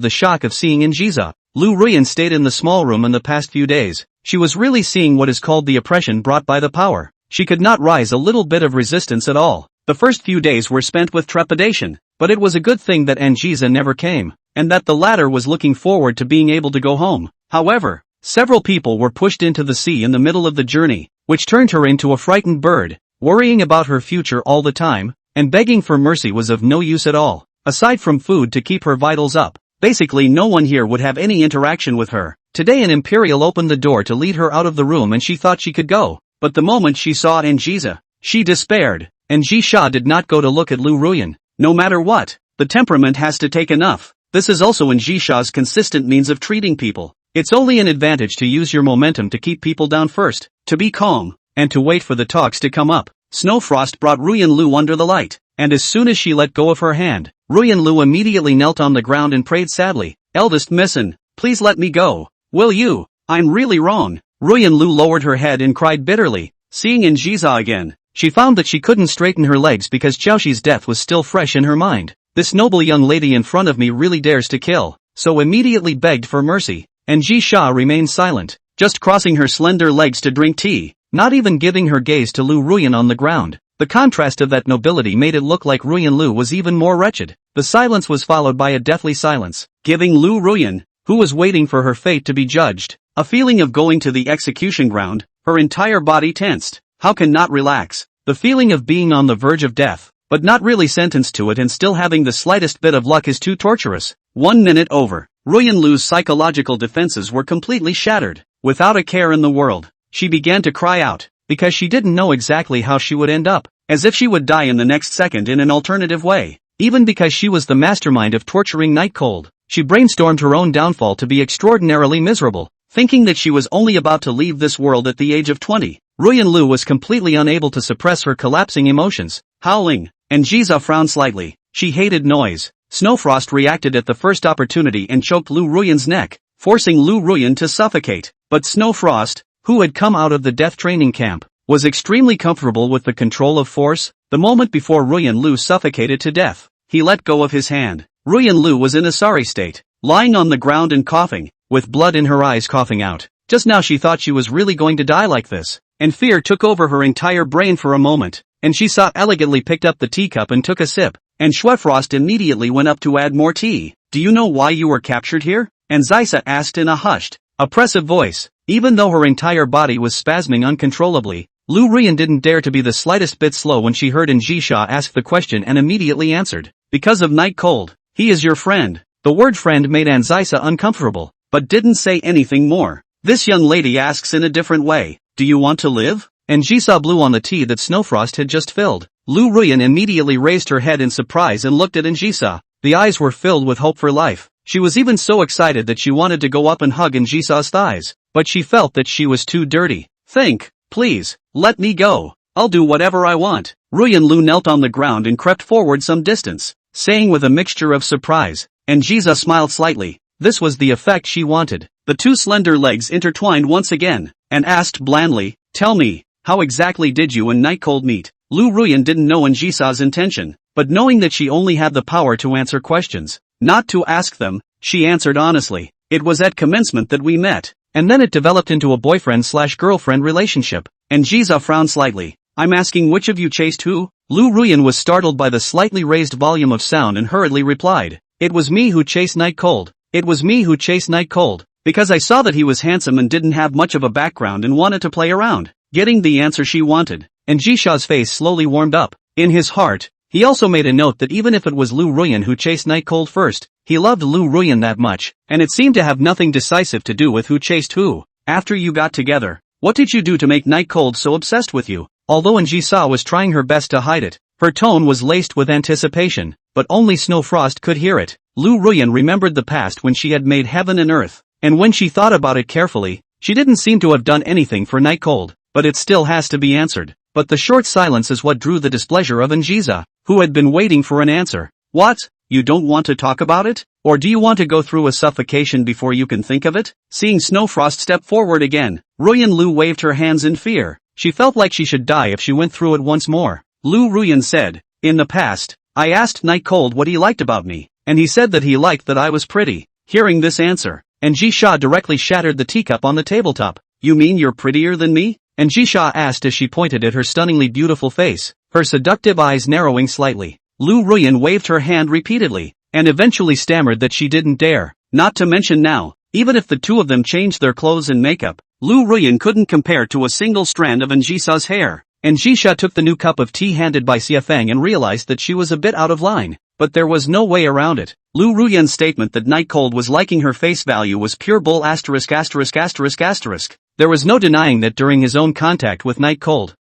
the shock of seeing Anjisa, Lu Ruyan stayed in the small room in the past few days. She was really seeing what is called the oppression brought by the power. She could not rise a little bit of resistance at all. The first few days were spent with trepidation, but it was a good thing that Anjisa never came, and that the latter was looking forward to being able to go home. However, several people were pushed into the sea in the middle of the journey, which turned her into a frightened bird. Worrying about her future all the time, and begging for mercy was of no use at all. Aside from food to keep her vitals up, basically no one here would have any interaction with her. Today an Imperial opened the door to lead her out of the room and she thought she could go, but the moment she saw Anjisa, she despaired. Anjisha did not go to look at Lu Ruyan. No matter what, the temperament has to take enough. This is also Anjisha's consistent means of treating people. It's only an advantage to use your momentum to keep people down first, to be calm, and to wait for the talks to come up. Snowfrost brought Ruyan Lu under the light, and as soon as she let go of her hand, Ruyan Lu immediately knelt on the ground and prayed sadly. Eldest Missin, please let me go. Will you? I'm really wrong. Ruyan Lu lowered her head and cried bitterly. Seeing Anjisa again, she found that she couldn't straighten her legs because Chaoxi's death was still fresh in her mind. This noble young lady in front of me really dares to kill, so immediately begged for mercy. Anjisha remained silent, just crossing her slender legs to drink tea, not even giving her gaze to Lu Ruyan on the ground. The contrast of that nobility made it look like Ruyan Lu was even more wretched. The silence was followed by a deathly silence, giving Lu Ruyan, who was waiting for her fate to be judged, a feeling of going to the execution ground. Her entire body tensed. How can not relax? The feeling of being on the verge of death, but not really sentenced to it and still having the slightest bit of luck is too torturous. 1 minute over. Ruyan Lu's psychological defenses were completely shattered. Without a care in the world, she began to cry out, because she didn't know exactly how she would end up, as if she would die in the next second in an alternative way. Even because she was the mastermind of torturing Night Cold, she brainstormed her own downfall to be extraordinarily miserable, thinking that she was only about to leave this world at the age of 20. Ruyan Lu was completely unable to suppress her collapsing emotions, howling, and Jiza frowned slightly. She hated noise. Snowfrost reacted at the first opportunity and choked Lu Ruyan's neck, forcing Lu Ruyan to suffocate. But Snowfrost, who had come out of the death training camp, was extremely comfortable with the control of force. The moment before Ruyan Lu suffocated to death, he let go of his hand. Ruyan Lu was in a sorry state, lying on the ground and coughing, with blood in her eyes coughing out. Just now she thought she was really going to die like this, and fear took over her entire brain for a moment, and she elegantly picked up the teacup and took a sip, and Schwefrost immediately went up to add more tea. Do you know why you were captured here? And Zysa asked in a hushed, oppressive voice. Even though her entire body was spasming uncontrollably, Lu Ruyan didn't dare to be the slightest bit slow when she heard Njisha ask the question and immediately answered. Because of Night Cold. He is your friend. The word friend made Anzysa uncomfortable, but didn't say anything more. This young lady asks in a different way. Do you want to live? Njisa blew on the tea that Snowfrost had just filled. Lu Ruyan immediately raised her head in surprise and looked at Njisa. The eyes were filled with hope for life. She was even so excited that she wanted to go up and hug Njisa's thighs, but she felt that she was too dirty. Think, please, let me go. I'll do whatever I want. Ruyan Lu knelt on the ground and crept forward some distance, saying with a mixture of surprise, and Njisa smiled slightly. This was the effect she wanted. The two slender legs intertwined once again, and asked blandly, tell me, how exactly did you and Night Cold meet? Lu Ruyan didn't know Njisa's intention, but knowing that she only had the power to answer questions, not to ask them, she answered honestly. It was at commencement that we met, and then it developed into a boyfriend/girlfriend relationship. Njisa frowned slightly. I'm asking which of you chased who? Lu Ruyan was startled by the slightly raised volume of sound and hurriedly replied. It was me who chased Night Cold. It was me who chased Night Cold, because I saw that he was handsome and didn't have much of a background and wanted to play around. Getting the answer she wanted, Njisha's face slowly warmed up. In his heart, he also made a note that even if it was Lu Ruyan who chased Night Cold first, he loved Lu Ruyan that much, and it seemed to have nothing decisive to do with who chased who. After you got together, what did you do to make Night Cold so obsessed with you? Although Njisa was trying her best to hide it, her tone was laced with anticipation, but only Snowfrost could hear it. Lu Ruyan remembered the past when she had made heaven and earth, and when she thought about it carefully, she didn't seem to have done anything for Night Cold, but it still has to be answered. But the short silence is what drew the displeasure of Njisa, who had been waiting for an answer. What? You don't want to talk about it? Or do you want to go through a suffocation before you can think of it? Seeing Snowfrost step forward again, Ruyan Lu waved her hands in fear. She felt like she should die if she went through it once more. Lu Ruyan said, in the past, I asked Night Cold what he liked about me, and he said that he liked that I was pretty. Hearing this answer, Njisha directly shattered the teacup on the tabletop. You mean you're prettier than me? Njisha asked as she pointed at her stunningly beautiful face, her seductive eyes narrowing slightly. Lu Ruyan waved her hand repeatedly, and eventually stammered that she didn't dare. Not to mention now, even if the two of them changed their clothes and makeup, Lu Ruyan couldn't compare to a single strand of Njisa's hair. Njisha took the new cup of tea handed by Xiafeng and realized that she was a bit out of line, but there was no way around it. Lu Ruyan's statement that Night Cold was liking her face value was pure bull ********. There was no denying that during his own contact with Night Cold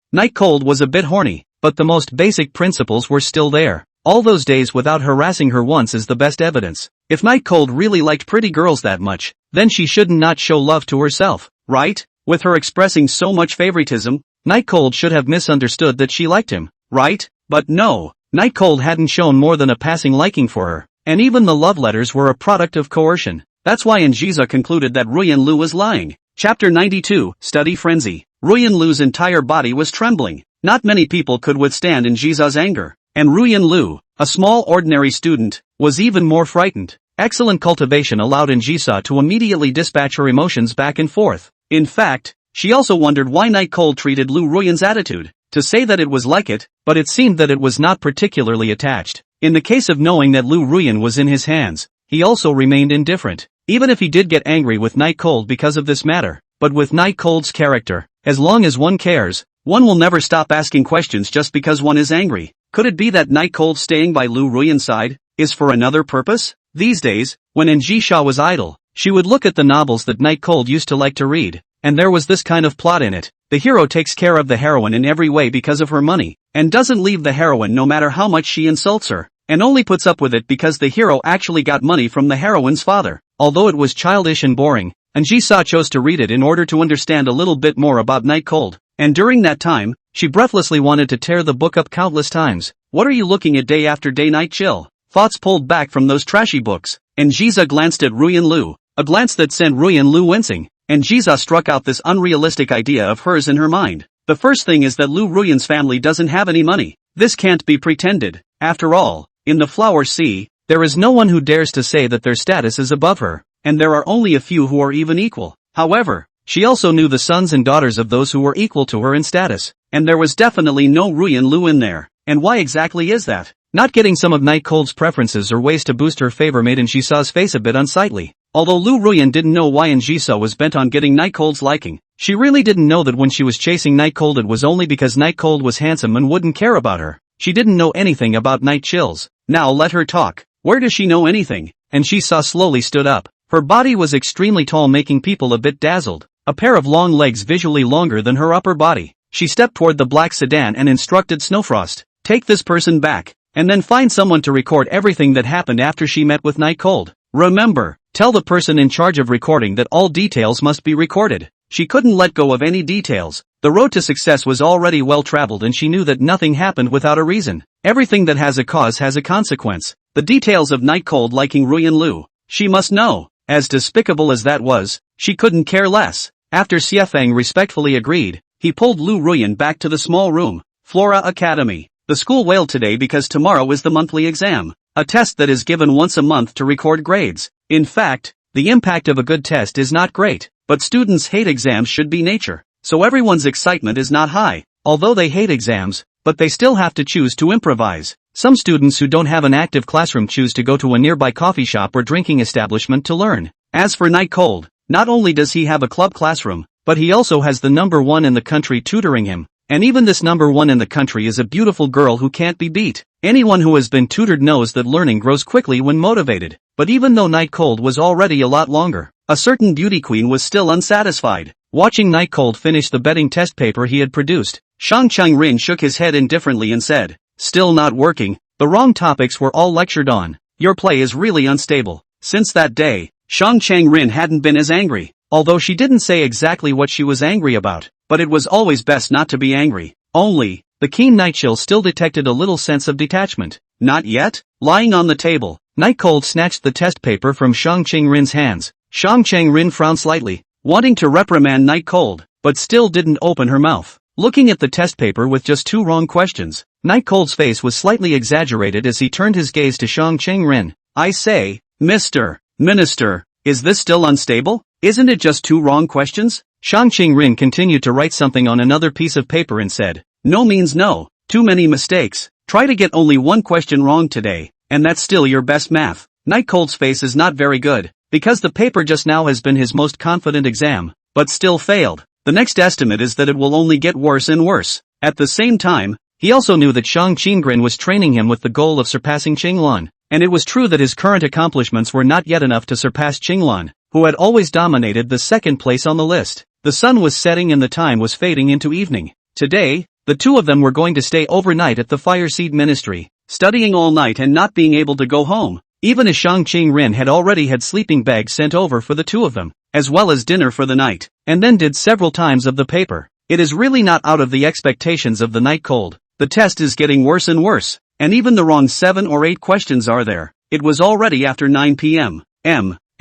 was a bit horny, but the most basic principles were still there. All those days without harassing her once is the best evidence. If Night Cold really liked pretty girls that much, then she shouldn't not show love to herself, right? With her expressing so much favoritism, Night Cold should have misunderstood that she liked him, right? But no, Night Cold hadn't shown more than a passing liking for her, and even the love letters were a product of coercion. That's why Njisa concluded that Ruyan Lu was lying. Chapter 92, Study Frenzy. Ruyan Lu's entire body was trembling. Not many people could withstand Njisa's anger, and Ruyan Lu, a small ordinary student, was even more frightened. Excellent cultivation allowed Njisa to immediately dispatch her emotions back and forth. In fact, she also wondered why Night Cold treated Lu Ruyan's attitude to say that it was like it, but it seemed that it was not particularly attached. In the case of knowing that Lu Ruyan was in his hands, he also remained indifferent, even if he did get angry with Night Cold because of this matter. But with Night Cold's character, as long as one cares, one will never stop asking questions just because one is angry. Could it be that Night Cold staying by Lu Ruyan's side is for another purpose? These days, when Njisha was idle, she would look at the novels that Night Cold used to like to read, and there was this kind of plot in it. The hero takes care of the heroine in every way because of her money, and doesn't leave the heroine no matter how much she insults her, and only puts up with it because the hero actually got money from the heroine's father. Although it was childish and boring, Njisha chose to read it in order to understand a little bit more about Night Cold, and during that time, she breathlessly wanted to tear the book up countless times. What are you looking at day after day? Night Chill thoughts pulled back from those trashy books, and Jiza glanced at Ruyan Lu, a glance that sent Ruyan Lu wincing, and Jiza struck out this unrealistic idea of hers in her mind. The first thing is that Lu Ruyan's family doesn't have any money. This can't be pretended. After all, in the Flower Sea, there is no one who dares to say that their status is above her, and there are only a few who are even equal. However, she also knew the sons and daughters of those who were equal to her in status, and there was definitely no Ruyan Lu in there. And why exactly is that? Not getting some of Night Cold's preferences or ways to boost her favor made Njisa's face a bit unsightly. Although Lu Ruyan didn't know why Njisa was bent on getting Night Cold's liking, she really didn't know that when she was chasing Night Cold it was only because Night Cold was handsome and wouldn't care about her. She didn't know anything about Night Chills. Now let her talk. Where does she know anything? Njisa slowly stood up. Her body was extremely tall, making people a bit dazzled. A pair of long legs visually longer than her upper body. She stepped toward the black sedan and instructed Snowfrost, "Take this person back, and then find someone to record everything that happened after she met with Night Cold. Remember, tell the person in charge of recording that all details must be recorded." She couldn't let go of any details. The road to success was already well traveled and she knew that nothing happened without a reason. Everything that has a cause has a consequence. The details of Night Cold liking Ruyan Lu, she must know. As despicable as that was, she couldn't care less. After Xiefeng respectfully agreed, he pulled Lu Ruyan back to the small room. Flora Academy. The school wailed today because tomorrow is the monthly exam, a test that is given once a month to record grades. In fact, the impact of a good test is not great, but students hate exams should be nature, so everyone's excitement is not high. Although they hate exams, but they still have to choose to improvise. Some students who don't have an active classroom choose to go to a nearby coffee shop or drinking establishment to learn. As for Night Cold, not only does he have a club classroom, but he also has the number one in the country tutoring him. And even this number one in the country is a beautiful girl who can't be beat. Anyone who has been tutored knows that learning grows quickly when motivated. But even though Night Cold was already a lot longer, a certain beauty queen was still unsatisfied. Watching Night Cold finish the betting test paper he had produced, Shang Chang-rin shook his head indifferently and said, "Still not working. The wrong topics were all lectured on. Your play is really unstable." Since that day, Shang Chang-rin hadn't been as angry, although she didn't say exactly what she was angry about. But it was always best not to be angry. Only, the keen Nightchill still detected a little sense of detachment. Not yet? Lying on the table, Night Cold snatched the test paper from Shang Chang-rin's hands. Shang Chang-rin frowned slightly, wanting to reprimand Night Cold, but still didn't open her mouth. Looking at the test paper with just two wrong questions, Night Cold's face was slightly exaggerated as he turned his gaze to Shang Chang-rin. "I say, Mr. Minister, is this still unstable? Isn't it just two wrong questions?" Shang Chang-rin continued to write something on another piece of paper and said, "No means no. Too many mistakes. Try to get only one question wrong today, and that's still your best math." Night Cold's face is not very good, because the paper just now has been his most confident exam, but still failed. The next estimate is that it will only get worse and worse. At the same time, he also knew that Shang Ching-grin was training him with the goal of surpassing Qinglan, and it was true that his current accomplishments were not yet enough to surpass Qinglan, who had always dominated the second place on the list. The sun was setting and the time was fading into evening. Today, the two of them were going to stay overnight at the Fireseed Ministry, studying all night and not being able to go home, even as Shang Ching-rin had already had sleeping bags sent over for the two of them, as well as dinner for the night, and then did several times of the paper. It is really not out of the expectations of the Night Cold. The test is getting worse and worse, and even the wrong 7 or 8 questions are there. It was already after 9 p.m.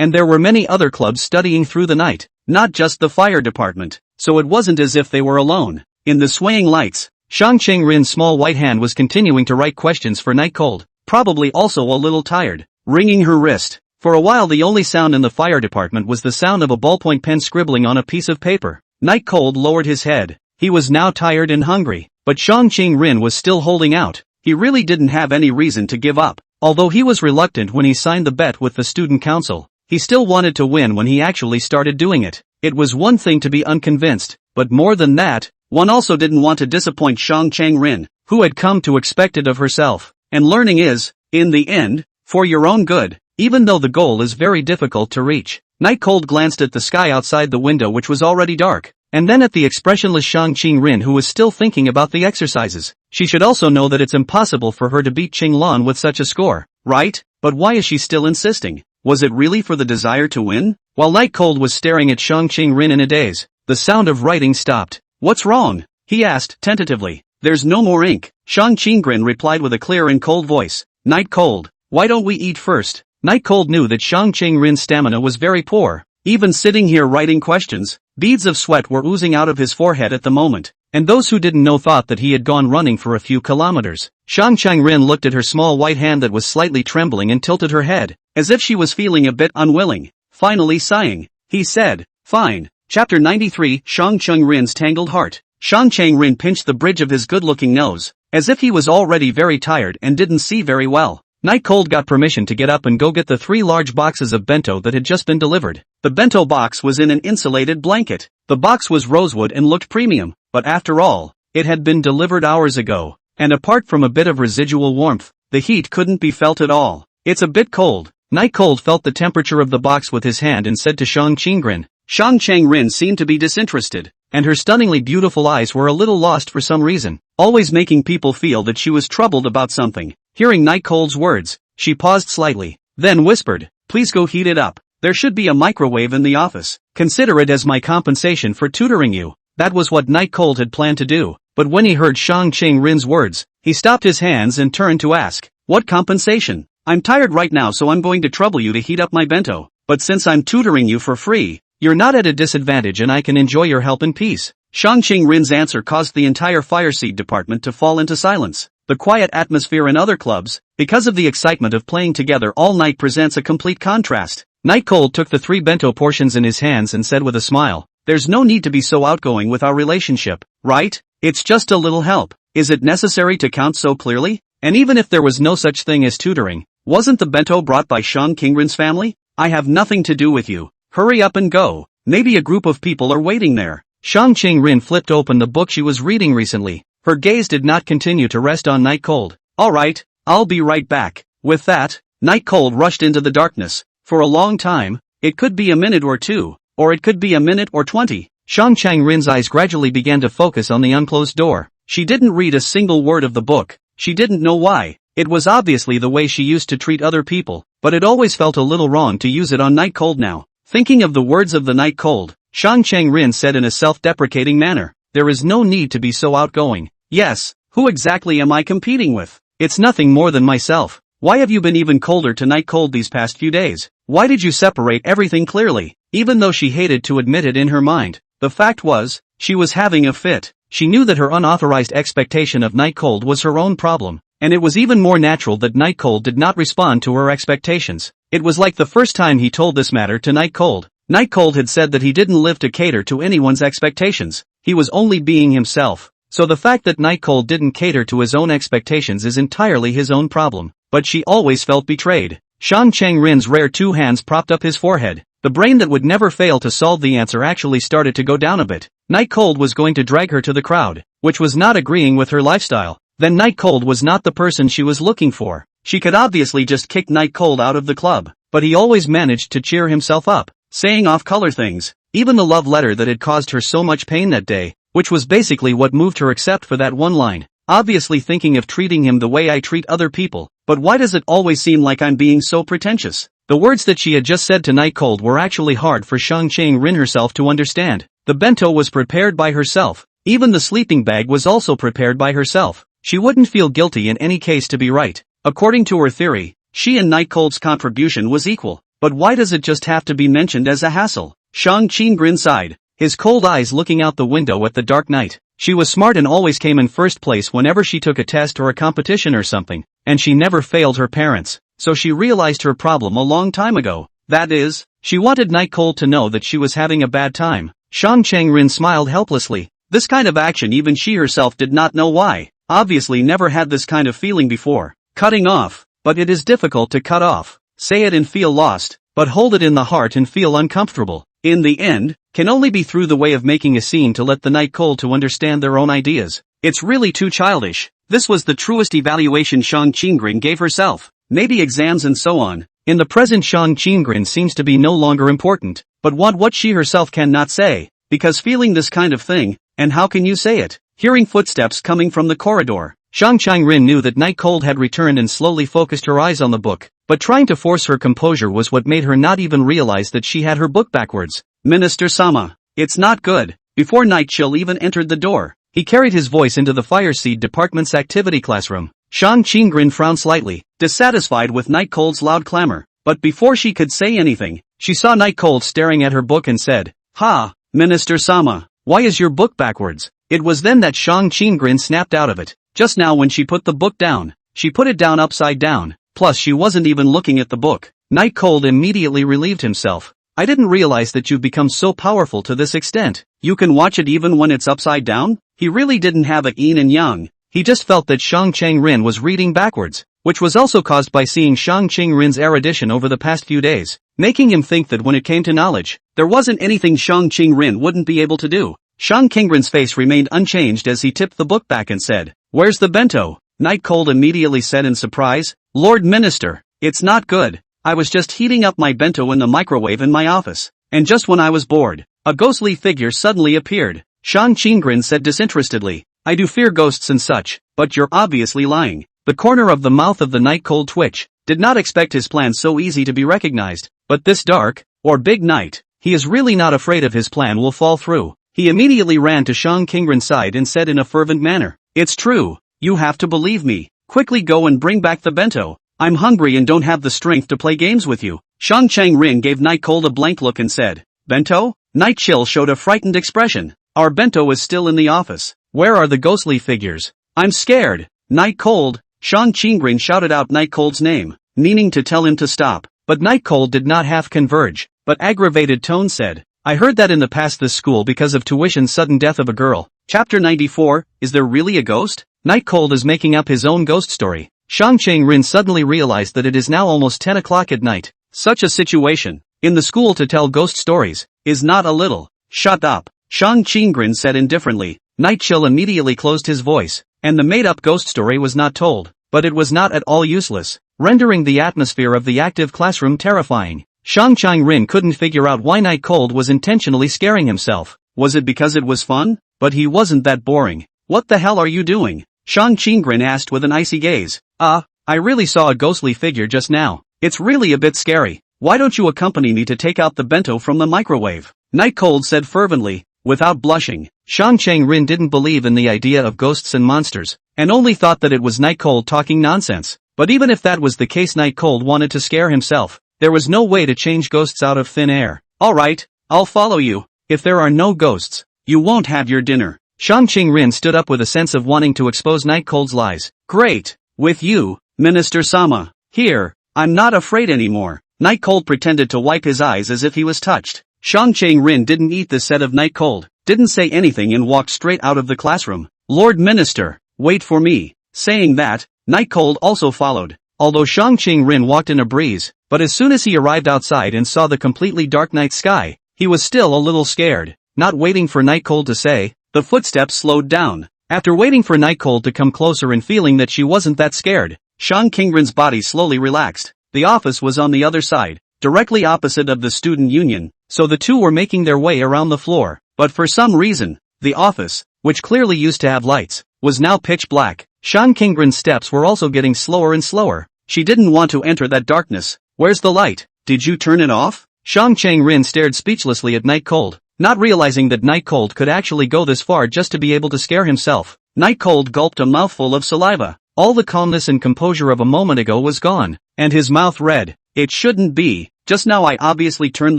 And there were many other clubs studying through the night, not just the fire department, so it wasn't as if they were alone. In the swaying lights, Shang Ching-rin's small white hand was continuing to write questions for Night Cold, probably also a little tired, wringing her wrist. For a while the only sound in the fire department was the sound of a ballpoint pen scribbling on a piece of paper. Night Cold lowered his head. He was now tired and hungry, but Shang Qing-rin was still holding out. He really didn't have any reason to give up. Although he was reluctant when he signed the bet with the student council, he still wanted to win when he actually started doing it. It was one thing to be unconvinced, but more than that, one also didn't want to disappoint Shang Qing-rin, who had come to expect it of herself. And learning is, in the end, for your own good, even though the goal is very difficult to reach. Night Cold glanced at the sky outside the window, which was already dark, and then at the expressionless Shang Qing-rin, who was still thinking about the exercises. She should also know that it's impossible for her to beat Qing-lan with such a score, right? But why is she still insisting? Was it really for the desire to win? While Night Cold was staring at Shang Qing-rin in a daze, the sound of writing stopped. What's wrong? He asked tentatively. There's no more ink. Shang Qing-rin replied with a clear and cold voice. Night Cold, why don't we eat first? Night Cold knew that Shang Qing-rin's stamina was very poor. Even sitting here writing questions, beads of sweat were oozing out of his forehead at the moment, and those who didn't know thought that he had gone running for a few kilometers. Shang Qing-rin looked at her small white hand that was slightly trembling and tilted her head, as if she was feeling a bit unwilling. Finally sighing, he said, fine. Chapter 93, Shang Qing-rin's Tangled Heart. Shang Qing-rin pinched the bridge of his good-looking nose, as if he was already very tired and didn't see very well. Night Cold got permission to get up and go get the 3 large boxes of bento that had just been delivered. The bento box was in an insulated blanket. The box was rosewood and looked premium, but after all, it had been delivered hours ago, and apart from a bit of residual warmth, the heat couldn't be felt at all. It's a bit cold. Night Cold felt the temperature of the box with his hand and said to Shang Qing-rin. Shang Qing-rin seemed to be disinterested, and her stunningly beautiful eyes were a little lost for some reason, always making people feel that she was troubled about something. Hearing Night Cold's words, she paused slightly, then whispered, please go heat it up. There should be a microwave in the office. Consider it as my compensation for tutoring you. That was what Night Cold had planned to do, but when he heard Shang Qing-rin's words, he stopped his hands and turned to ask, what compensation? I'm tired right now, so I'm going to trouble you to heat up my bento, but since I'm tutoring you for free, you're not at a disadvantage and I can enjoy your help in peace. Shang Qing-rin's answer caused the entire fireseed department to fall into silence. The quiet atmosphere in other clubs, because of the excitement of playing together all night, presents a complete contrast. Night Cold took the 3 bento portions in his hands and said with a smile, there's no need to be so outgoing with our relationship, right? It's just a little help. Is it necessary to count so clearly? And even if there was no such thing as tutoring, wasn't the bento brought by Shang Qing-rin's family? I have nothing to do with you. Hurry up and go. Maybe a group of people are waiting there. Shang Qing-rin flipped open the book she was reading recently. Her gaze did not continue to rest on Night Cold. Alright, I'll be right back. With that, Night Cold rushed into the darkness. For a long time, it could be a minute or 2, or it could be a minute or 20. Shang Qing-rin's eyes gradually began to focus on the unclosed door. She didn't read a single word of the book. She didn't know why. It was obviously the way she used to treat other people, but it always felt a little wrong to use it on Night Cold now. Thinking of the words of the Night Cold, Shang Qing-rin said in a self-deprecating manner, there is no need to be so outgoing. Yes, who exactly am I competing with? It's nothing more than myself. Why have you been even colder to Night Cold these past few days? Why did you separate everything clearly? Even though she hated to admit it in her mind, the fact was, she was having a fit. She knew that her unauthorized expectation of Night Cold was her own problem, and it was even more natural that Night Cold did not respond to her expectations. It was like the first time he told this matter to Night Cold. Night Cold had said that he didn't live to cater to anyone's expectations. He was only being himself. So the fact that Night Cold didn't cater to his own expectations is entirely his own problem. But she always felt betrayed. Shang Qing-rin's rare 2 hands propped up his forehead. The brain that would never fail to solve the answer actually started to go down a bit. Night Cold was going to drag her to the crowd, which was not agreeing with her lifestyle. Then Night Cold was not the person she was looking for. She could obviously just kick Night Cold out of the club, but he always managed to cheer himself up, saying off-color things. Even the love letter that had caused her so much pain that day, which was basically what moved her except for that one line. Obviously thinking of treating him the way I treat other people, but why does it always seem like I'm being so pretentious? The words that she had just said to Night Cold were actually hard for Shang Qing-rin herself to understand. The bento was prepared by herself. Even the sleeping bag was also prepared by herself. She wouldn't feel guilty in any case to be right. According to her theory, she and Night Cold's contribution was equal. But why does it just have to be mentioned as a hassle? Shang Qing-rin sighed, his cold eyes looking out the window at the dark night. She was smart and always came in first place whenever she took a test or a competition or something, and she never failed her parents. So she realized her problem a long time ago. That is, she wanted Night Cold to know that she was having a bad time. Shang Qing-rin smiled helplessly. This kind of action even she herself did not know why. Obviously never had this kind of feeling before. Cutting off. But it is difficult to cut off. Say it and feel lost, but hold it in the heart and feel uncomfortable. In the end, can only be through the way of making a scene to let the night cold to understand their own ideas. It's really too childish. This was the truest evaluation Shang Qinggren gave herself. Maybe exams and so on. In the present Shang Qinggren seems to be no longer important, but what she herself cannot say, because feeling this kind of thing, and how can you say it? Hearing footsteps coming from the corridor, Shang Qinggren knew that Night Cold had returned and slowly focused her eyes on the book, but trying to force her composure was what made her not even realize that she had her book backwards. Minister-sama, it's not good. Before Night Chill even entered the door, he carried his voice into the Fireseed Department's activity classroom. Shang Qinggren frowned slightly, dissatisfied with Night Cold's loud clamor, but before she could say anything, she saw Night Cold staring at her book and said, "Ha, Minister-sama, why is your book backwards?" It was then that Shang Qinggren snapped out of it. Just now when she put the book down, she put it down upside down, plus she wasn't even looking at the book. Night Cold immediately relieved himself. "I didn't realize that you've become so powerful to this extent. You can watch it even when it's upside down?" He really didn't have a yin and yang. He just felt that Shang Qinggren was reading backwards, which was also caused by seeing Shang Qinggren's erudition over the past few days, making him think that when it came to knowledge, there wasn't anything Shang Qinggren wouldn't be able to do. Shang Qinggren's face remained unchanged as he tipped the book back and said, "Where's the bento?" Night Cold immediately said in surprise, "Lord Minister, it's not good. I was just heating up my bento in the microwave in my office, and just when I was bored, a ghostly figure suddenly appeared." Shang Qinggren said disinterestedly, "I do fear ghosts and such, but you're obviously lying." The corner of the mouth of the Night Cold twitch, did not expect his plan so easy to be recognized, but this dark, or big night, he is really not afraid of his plan will fall through. He immediately ran to Shang Qinggren's side and said in a fervent manner, "It's true, you have to believe me. Quickly go and bring back the bento. I'm hungry and don't have the strength to play games with you." Shang Qinggren gave Night Cold a blank look and said, "Bento?" Night Chill showed a frightened expression. "Our bento is still in the office. Where are the ghostly figures? I'm scared." "Night Cold!" Shang Qinggren shouted out Night Cold's name, meaning to tell him to stop, but Night Cold did not half converge, but aggravated tone said, "I heard that in the past this school because of tuition's sudden death of a girl." Chapter 94, Is there really a ghost? Night Cold is making up his own ghost story. Shang Qinggren suddenly realized that it is now almost 10 o'clock at night. Such a situation, in the school to tell ghost stories, is not a little. "Shut up," Shang Qinggren said indifferently. Night Chill immediately closed his voice, and the made-up ghost story was not told, but it was not at all useless, rendering the atmosphere of the active classroom terrifying. Shang Qinggren couldn't figure out why Night Cold was intentionally scaring himself. Was it because it was fun? But he wasn't that boring. "What the hell are you doing?" Shang Qinggren asked with an icy gaze. I really saw a ghostly figure just now. It's really a bit scary. Why don't you accompany me to take out the bento from the microwave?" Night Cold said fervently, without blushing. Shang Qinggren didn't believe in the idea of ghosts and monsters, and only thought that it was Night Cold talking nonsense. But even if that was the case, Night Cold wanted to scare himself. There was no way to change ghosts out of thin air. "Alright, I'll follow you. If there are no ghosts, you won't have your dinner." Shang Qinggren stood up with a sense of wanting to expose Night Cold's lies. "Great. With you, Minister-sama. Here, I'm not afraid anymore." Night Cold pretended to wipe his eyes as if he was touched. Shang Qinggren didn't eat the set of Night Cold, didn't say anything and walked straight out of the classroom. "Lord Minister, wait for me." Saying that, Night Cold also followed. Although Shang Qinggren walked in a breeze, but as soon as he arrived outside and saw the completely dark night sky, he was still a little scared. Not waiting for Night Cold to say, the footsteps slowed down. After waiting for Night Cold to come closer and feeling that she wasn't that scared, Shang Qinggren's body slowly relaxed. The office was on the other side, directly opposite of the student union, so the two were making their way around the floor. But for some reason, the office, which clearly used to have lights, was now pitch black. Shang Qinggren's steps were also getting slower and slower. She didn't want to enter that darkness. "Where's the light? Did you turn it off?" Shang Qinggren stared speechlessly at Night Cold, not realizing that Night Cold could actually go this far just to be able to scare himself. Night Cold gulped a mouthful of saliva. All the calmness and composure of a moment ago was gone, and his mouth read, "It shouldn't be. Just now I obviously turned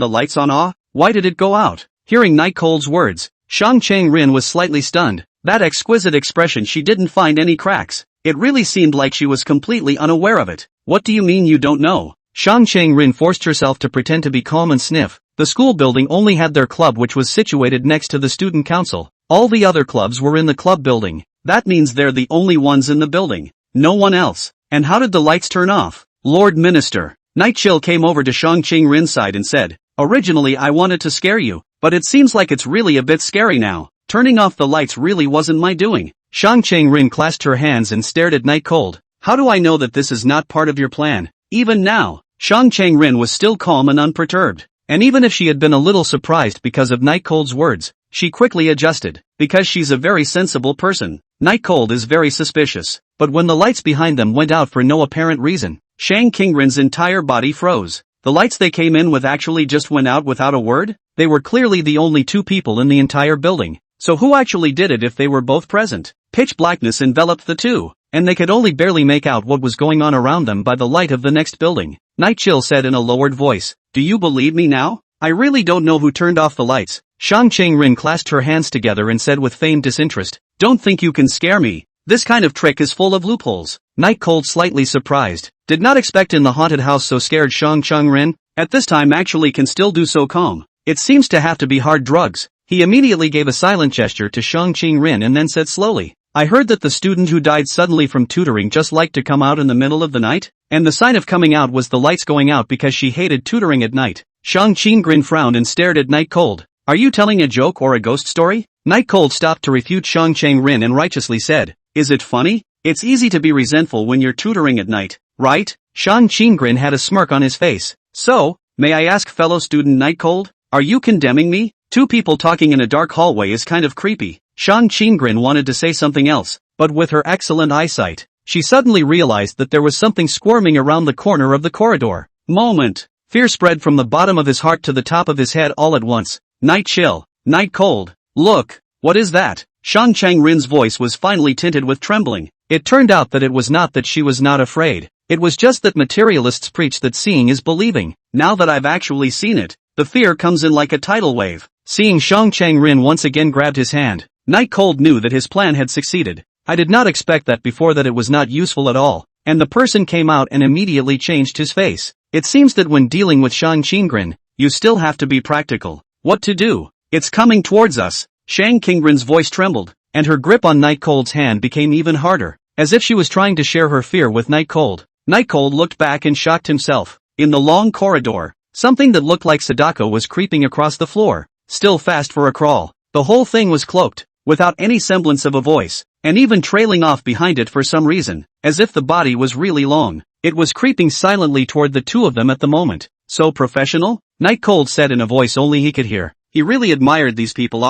the lights on. Why did it go out?" Hearing Night Cold's words, Shang Qinggren was slightly stunned. That exquisite expression, she didn't find any cracks. It really seemed like she was completely unaware of it. "What do you mean you don't know?" Shang Qinggren forced herself to pretend to be calm and sniff. The school building only had their club, which was situated next to the student council. All the other clubs were in the club building. That means they're the only ones in the building. No one else. And how did the lights turn off? Lord Minister. Night Chill came over to Shang Qingrin's side and said, originally I wanted to scare you, but it seems like it's really a bit scary now. Turning off the lights really wasn't my doing. Shang Qingrin clasped her hands and stared at Night Cold. How do I know that this is not part of your plan? Even now, Shang Qingrin was still calm and unperturbed. And even if she had been a little surprised because of Night Cold's words, she quickly adjusted, because she's a very sensible person. Night Cold is very suspicious, but when the lights behind them went out for no apparent reason, Shang Qingrin's entire body froze. The lights they came in with actually just went out without a word? They were clearly the only two people in the entire building. So who actually did it if they were both present? Pitch blackness enveloped the two, and they could only barely make out what was going on around them by the light of the next building. Night Chill said in a lowered voice, do you believe me now? I really don't know who turned off the lights. Shang Qingrin clasped her hands together and said with feigned disinterest, don't think you can scare me. This kind of trick is full of loopholes. Night Cold, slightly surprised, did not expect in the haunted house so scared Shang Qingrin, at this time actually can still do so calm. It seems to have to be hard drugs. He immediately gave a silent gesture to Shang Qingrin and then said slowly, I heard that the student who died suddenly from tutoring just liked to come out in the middle of the night, and the sign of coming out was the lights going out because she hated tutoring at night. Shang Qingrin frowned and stared at Night Cold. Are you telling a joke or a ghost story? Night Cold stopped to refute Shang Qingrin and righteously said, is it funny? It's easy to be resentful when you're tutoring at night, right? Shang Qingrin had a smirk on his face. So, may I ask fellow student Night Cold, are you condemning me? Two people talking in a dark hallway is kind of creepy. Shang Qingrin wanted to say something else, but with her excellent eyesight, she suddenly realized that there was something squirming around the corner of the corridor. Moment. Fear spread from the bottom of his heart to the top of his head all at once. Night Chill. Night Cold. Look. What is that? Shang Qingrin's voice was finally tinted with trembling. It turned out that it was not that she was not afraid. It was just that materialists preach that seeing is believing. Now that I've actually seen it, the fear comes in like a tidal wave. Seeing Shang Qingrin once again grabbed his hand, Night Cold knew that his plan had succeeded. I did not expect that before, that it was not useful at all. And the person came out and immediately changed his face. It seems that when dealing with Shang Qingrin, you still have to be practical. What to do? It's coming towards us. Shang Qingrin's voice trembled, and her grip on Night Cold's hand became even harder, as if she was trying to share her fear with Night Cold. Night Cold looked back and shocked himself. In the long corridor, something that looked like Sadako was creeping across the floor, still fast for a crawl. The whole thing was cloaked, without any semblance of a voice, and even trailing off behind it for some reason, as if the body was really long. It was creeping silently toward the two of them at the moment. So professional? Night Cold said in a voice only he could hear. He really admired these people.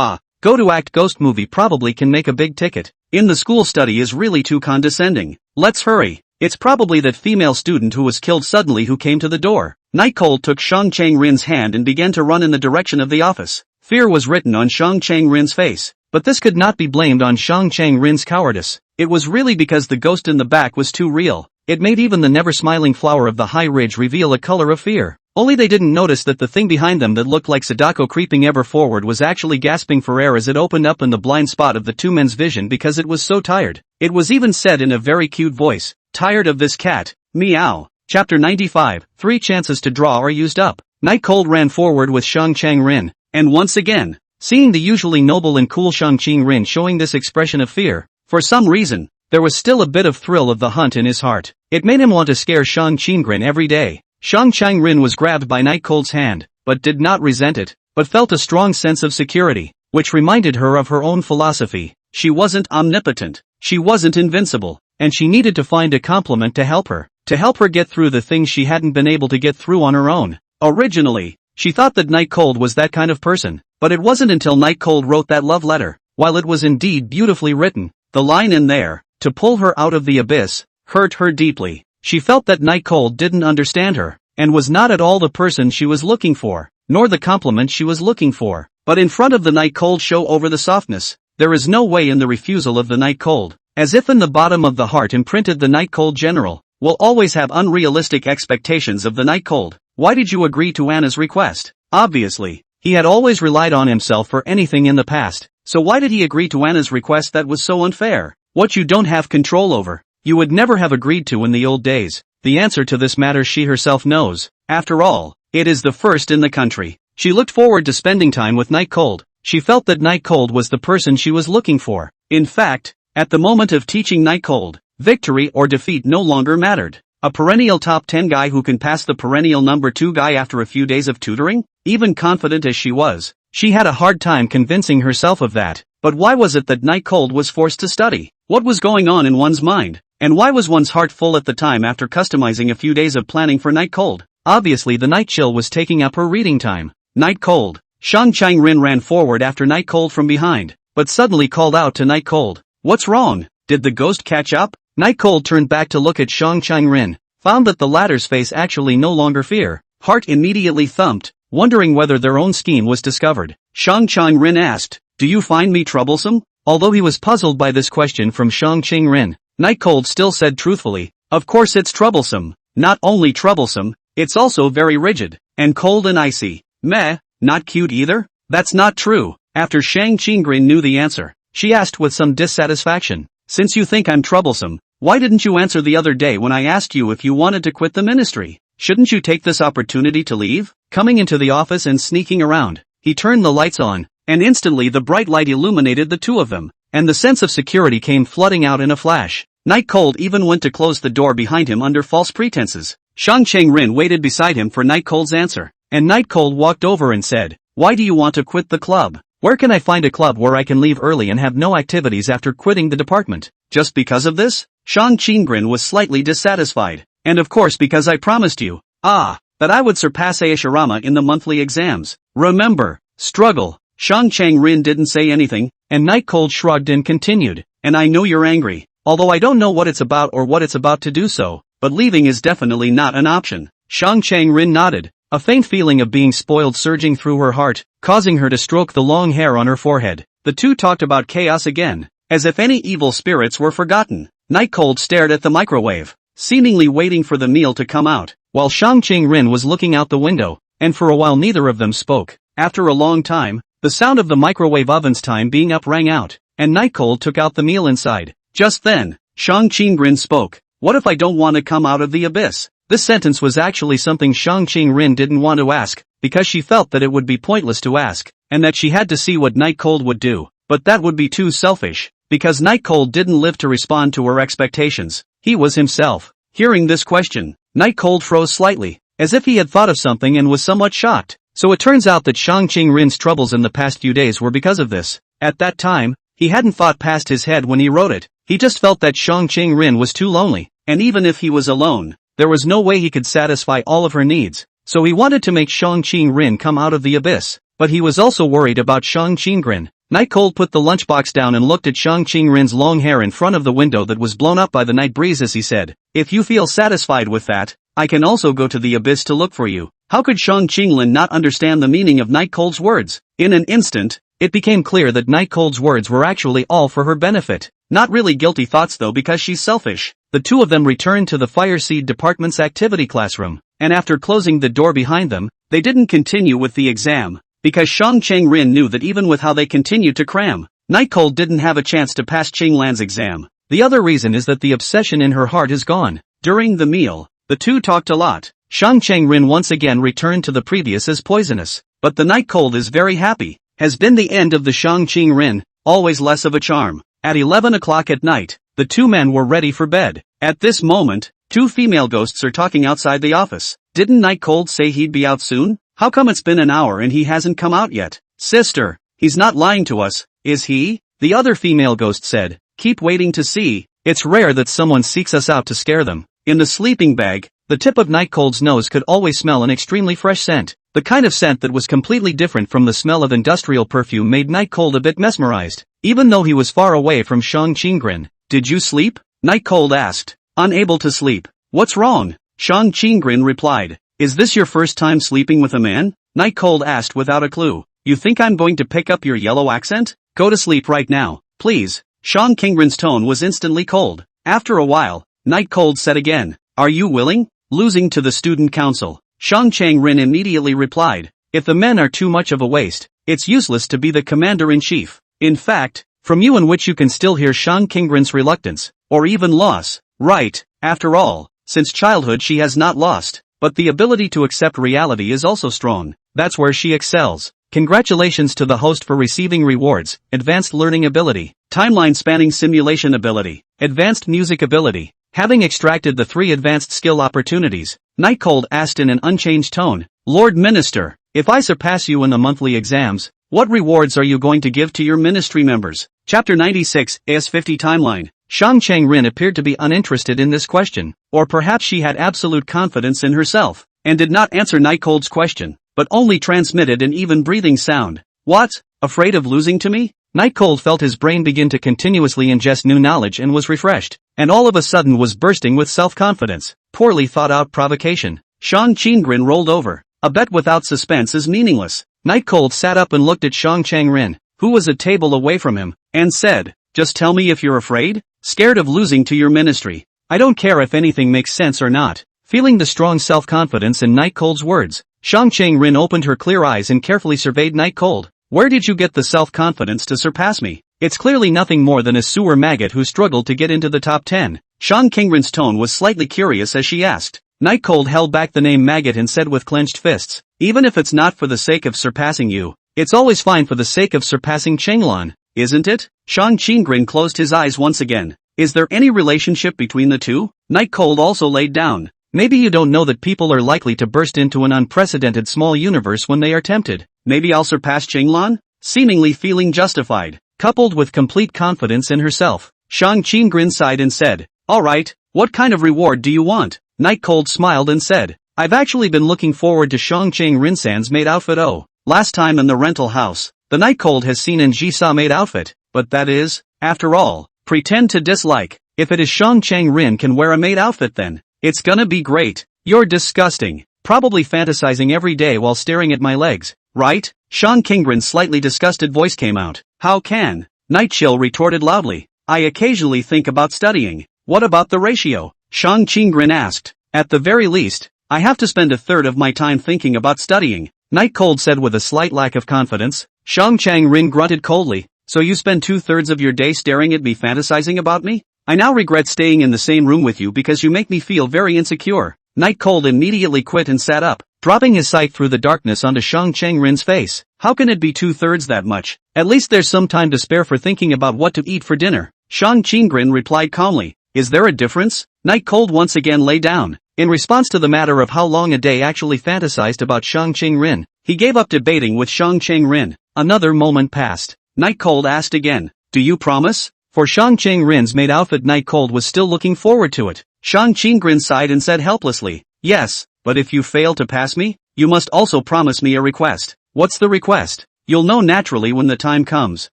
Go to act ghost movie probably can make a big ticket. In the school study is really too condescending. Let's hurry. It's probably that female student who was killed suddenly who came to the door. Night Cold took Shang Qingrin's hand and began to run in the direction of the office. Fear was written on Shang Qingrin's face, but this could not be blamed on Shang Qingrin's cowardice. It was really because the ghost in the back was too real. It made even the never-smiling flower of the high ridge reveal a color of fear. Only they didn't notice that the thing behind them that looked like Sadako creeping ever forward was actually gasping for air as it opened up in the blind spot of the two men's vision because it was so tired. It was even said in a very cute voice, tired of this cat, meow. Chapter 95, 3 chances to draw are used up. Night Cold ran forward with Shang Qingrin, and once again, seeing the usually noble and cool Shang Qingrin showing this expression of fear, for some reason, there was still a bit of thrill of the hunt in his heart. It made him want to scare Shang Qingrin every day. Shang Qingrin was grabbed by Night Cold's hand, but did not resent it, but felt a strong sense of security, which reminded her of her own philosophy. She wasn't omnipotent, she wasn't invincible, and she needed to find a complement to help her get through the things she hadn't been able to get through on her own. Originally, she thought that Night Cold was that kind of person, but it wasn't until Night Cold wrote that love letter. While it was indeed beautifully written, the line in there, to pull her out of the abyss, hurt her deeply. She felt that Night Cold didn't understand her, and was not at all the person she was looking for, nor the compliment she was looking for. But in front of the Night Cold show over the softness, there is no way in the refusal of the Night Cold, as if in the bottom of the heart imprinted the Night Cold general, will always have unrealistic expectations of the Night Cold. Why did you agree to Anna's request? Obviously, he had always relied on himself for anything in the past, so why did he agree to Anna's request that was so unfair? What you don't have control over, you would never have agreed to in the old days. The answer to this matter she herself knows. After all, it is the first in the country. She looked forward to spending time with Night Cold, She felt that Night Cold was the person she was looking for. In fact, at the moment of teaching Night Cold, victory or defeat no longer mattered. A perennial top 10 guy who can pass the perennial number 2 guy after a few days of tutoring? Even confident as she was, she had a hard time convincing herself of that. But why was it that Night Cold was forced to study? What was going on in one's mind? And why was one's heart full at the time after customizing a few days of planning for Night Cold? Obviously the night chill was taking up her reading time. Night Cold. Shang Chang-rin ran forward after Night Cold from behind, but suddenly called out to Night Cold. What's wrong? Did the ghost catch up? Night Cold turned back to look at Shang Chang-rin, found that the latter's face actually no longer fear. Heart immediately thumped, wondering whether their own scheme was discovered. Shang Chang-rin asked, do you find me troublesome? Although he was puzzled by this question from Shang Chang-rin, Night Cold still said truthfully, of course it's troublesome. Not only troublesome, it's also very rigid, and cold and icy. Meh, not cute either? That's not true. After Shang Chang-rin knew the answer, she asked with some dissatisfaction, since you think I'm troublesome, why didn't you answer the other day when I asked you if you wanted to quit the ministry? Shouldn't you take this opportunity to leave? Coming into the office and sneaking around, he turned the lights on, and instantly the bright light illuminated the two of them, and the sense of security came flooding out in a flash. Night Cold even went to close the door behind him under false pretenses. Shang Chang-rin waited beside him for Night Cold's answer, and Night Cold walked over and said, why do you want to quit the club? Where can I find a club where I can leave early and have no activities after quitting the department? Just because of this? Shang Chang-rin was slightly dissatisfied. And of course because I promised you, that I would surpass Aishirama in the monthly exams. Remember, struggle. Shang Chang-rin didn't say anything, and Night Cold shrugged and continued, and I know you're angry, although I don't know what it's about or what it's about to do so, but leaving is definitely not an option. Shang Chang-rin nodded, a faint feeling of being spoiled surging through her heart, causing her to stroke the long hair on her forehead. The two talked about chaos again, as if any evil spirits were forgotten. Night Cold stared at the microwave, seemingly waiting for the meal to come out, while Shang Chang-rin was looking out the window, and for a while neither of them spoke. After a long time, the sound of the microwave oven's time being up rang out, and Night Cold took out the meal inside. Just then, Shang Chang-rin spoke, what if I don't want to come out of the abyss? This sentence was actually something Shang Chang-rin didn't want to ask, because she felt that it would be pointless to ask, and that she had to see what Night Cold would do, but that would be too selfish, because Night Cold didn't live to respond to her expectations. He was himself. Hearing this question, Night Cold froze slightly, as if he had thought of something and was somewhat shocked. So it turns out that Shang Chang-rin's troubles in the past few days were because of this. At that time, he hadn't thought past his head when he wrote it. He just felt that Shang Chang-rin was too lonely, and even if he was alone, there was no way he could satisfy all of her needs. So he wanted to make Shang Chang-rin come out of the abyss, but he was also worried about Shang Chang-rin. Night Cold put the lunchbox down and looked at Shang Chang-rin's long hair in front of the window that was blown up by the night breeze as he said, if you feel satisfied with that, I can also go to the abyss to look for you. How could Shang Chang-lin not understand the meaning of Night Cold's words? In an instant, it became clear that Night Cold's words were actually all for her benefit. Not really guilty thoughts though because she's selfish. The two of them returned to the Fireseed Department's activity classroom, and after closing the door behind them, they didn't continue with the exam, because Shang Chang-rin knew that even with how they continued to cram, Night Cold didn't have a chance to pass Ching-lan's exam. The other reason is that the obsession in her heart is gone. During the meal, the two talked a lot. Shang Chang-rin once again returned to the previous as poisonous, but the Night Cold is very happy, has been the end of the Shang Chang-rin, always less of a charm. At 11 o'clock at night, the two men were ready for bed. At this moment, two female ghosts are talking outside the office. Didn't Night Cold say he'd be out soon? How come it's been an hour and he hasn't come out yet? Sister, he's not lying to us, is he? The other female ghost said, keep waiting to see. It's rare that someone seeks us out to scare them. In the sleeping bag, the tip of Night Cold's nose could always smell an extremely fresh scent. The kind of scent that was completely different from the smell of industrial perfume made Night Cold a bit mesmerized, even though he was far away from Shang Chang-rin. Did you sleep? Night Cold asked. Unable to sleep. What's wrong? Shang Chang-rin replied. Is this your first time sleeping with a man? Night Cold asked without a clue. You think I'm going to pick up your yellow accent? Go to sleep right now, please. Shang Chang-rin's tone was instantly cold. After a while, Night Cold said again, are you willing? Losing to the student council. Shang Chang-rin immediately replied, if the men are too much of a waste, it's useless to be the commander-in-chief. In fact, from you in which you can still hear Shang Chang-rin's reluctance, or even loss. Right, after all, since childhood she has not lost, but the ability to accept reality is also strong. That's where she excels. Congratulations to the host for receiving rewards: advanced learning ability, timeline spanning simulation ability, advanced music ability. Having extracted the 3 advanced skill opportunities, Nightcold asked in an unchanged tone, Lord Minister, if I surpass you in the monthly exams, what rewards are you going to give to your ministry members? Chapter 96, AS50 Timeline. Shang Chang-rin appeared to be uninterested in this question, or perhaps she had absolute confidence in herself, and did not answer Nightcold's question, but only transmitted an even breathing sound. What? Afraid of losing to me? Nightcold felt his brain begin to continuously ingest new knowledge and was refreshed, and all of a sudden was bursting with self-confidence. Poorly thought-out provocation. Shang Chang-rin rolled over. A bet without suspense is meaningless. Nightcold sat up and looked at Shang Chang-rin, who was a table away from him, and said, just tell me if you're afraid? Scared of losing to your ministry. I don't care if anything makes sense or not. Feeling the strong self-confidence in Nightcold's words, Shang Chang-rin opened her clear eyes and carefully surveyed Nightcold. Where did you get the self-confidence to surpass me? It's clearly nothing more than a sewer maggot who struggled to get into the top 10. Shang Chang-rin's tone was slightly curious as she asked. Nightcold held back the name maggot and said with clenched fists, even if it's not for the sake of surpassing you, it's always fine for the sake of surpassing Changlan, isn't it? Shang Chang-rin closed his eyes once again. Is there any relationship between the two? Nightcold also laid down. Maybe you don't know that people are likely to burst into an unprecedented small universe when they are tempted. Maybe I'll surpass Changlan? Seemingly feeling justified, coupled with complete confidence in herself, Shang Chang-rin sighed and said, alright, what kind of reward do you want? Nightcold smiled and said, I've actually been looking forward to Shang Chang-rin's maid outfit. Oh, last time in the rental house, the Nightcold has seen an Ji-sa maid outfit, but that is, after all, pretend to dislike. If it is Shang Chang-rin can wear a maid outfit then, it's gonna be great. You're disgusting. Probably fantasizing every day while staring at my legs, right? Shang Chang-rin's slightly disgusted voice came out. How can? Nightchill retorted loudly. I occasionally think about studying. What about the ratio? Shang Chang-rin asked. At the very least, I have to spend a third of my time thinking about studying, Nightcold said with a slight lack of confidence. Shang Chang-rin grunted coldly. So you spend 2/3 of your day staring at me fantasizing about me? I now regret staying in the same room with you because you make me feel very insecure. Nightcold immediately quit and sat up, dropping his sight through the darkness onto Shang Chang-rin's face. How can it be 2/3 that much? At least there's some time to spare for thinking about what to eat for dinner. Shang Chang-rin replied calmly. Is there a difference? Nightcold once again lay down. In response to the matter of how long a day actually fantasized about Shang Chang-rin, he gave up debating with Shang Chang-rin. Another moment passed. Nightcold asked again, do you promise? For Shang Chang-rin's maid outfit, Nightcold was still looking forward to it. Shang Chang-rin sighed and said helplessly, yes, but if you fail to pass me, you must also promise me a request. What's the request? You'll know naturally when the time comes.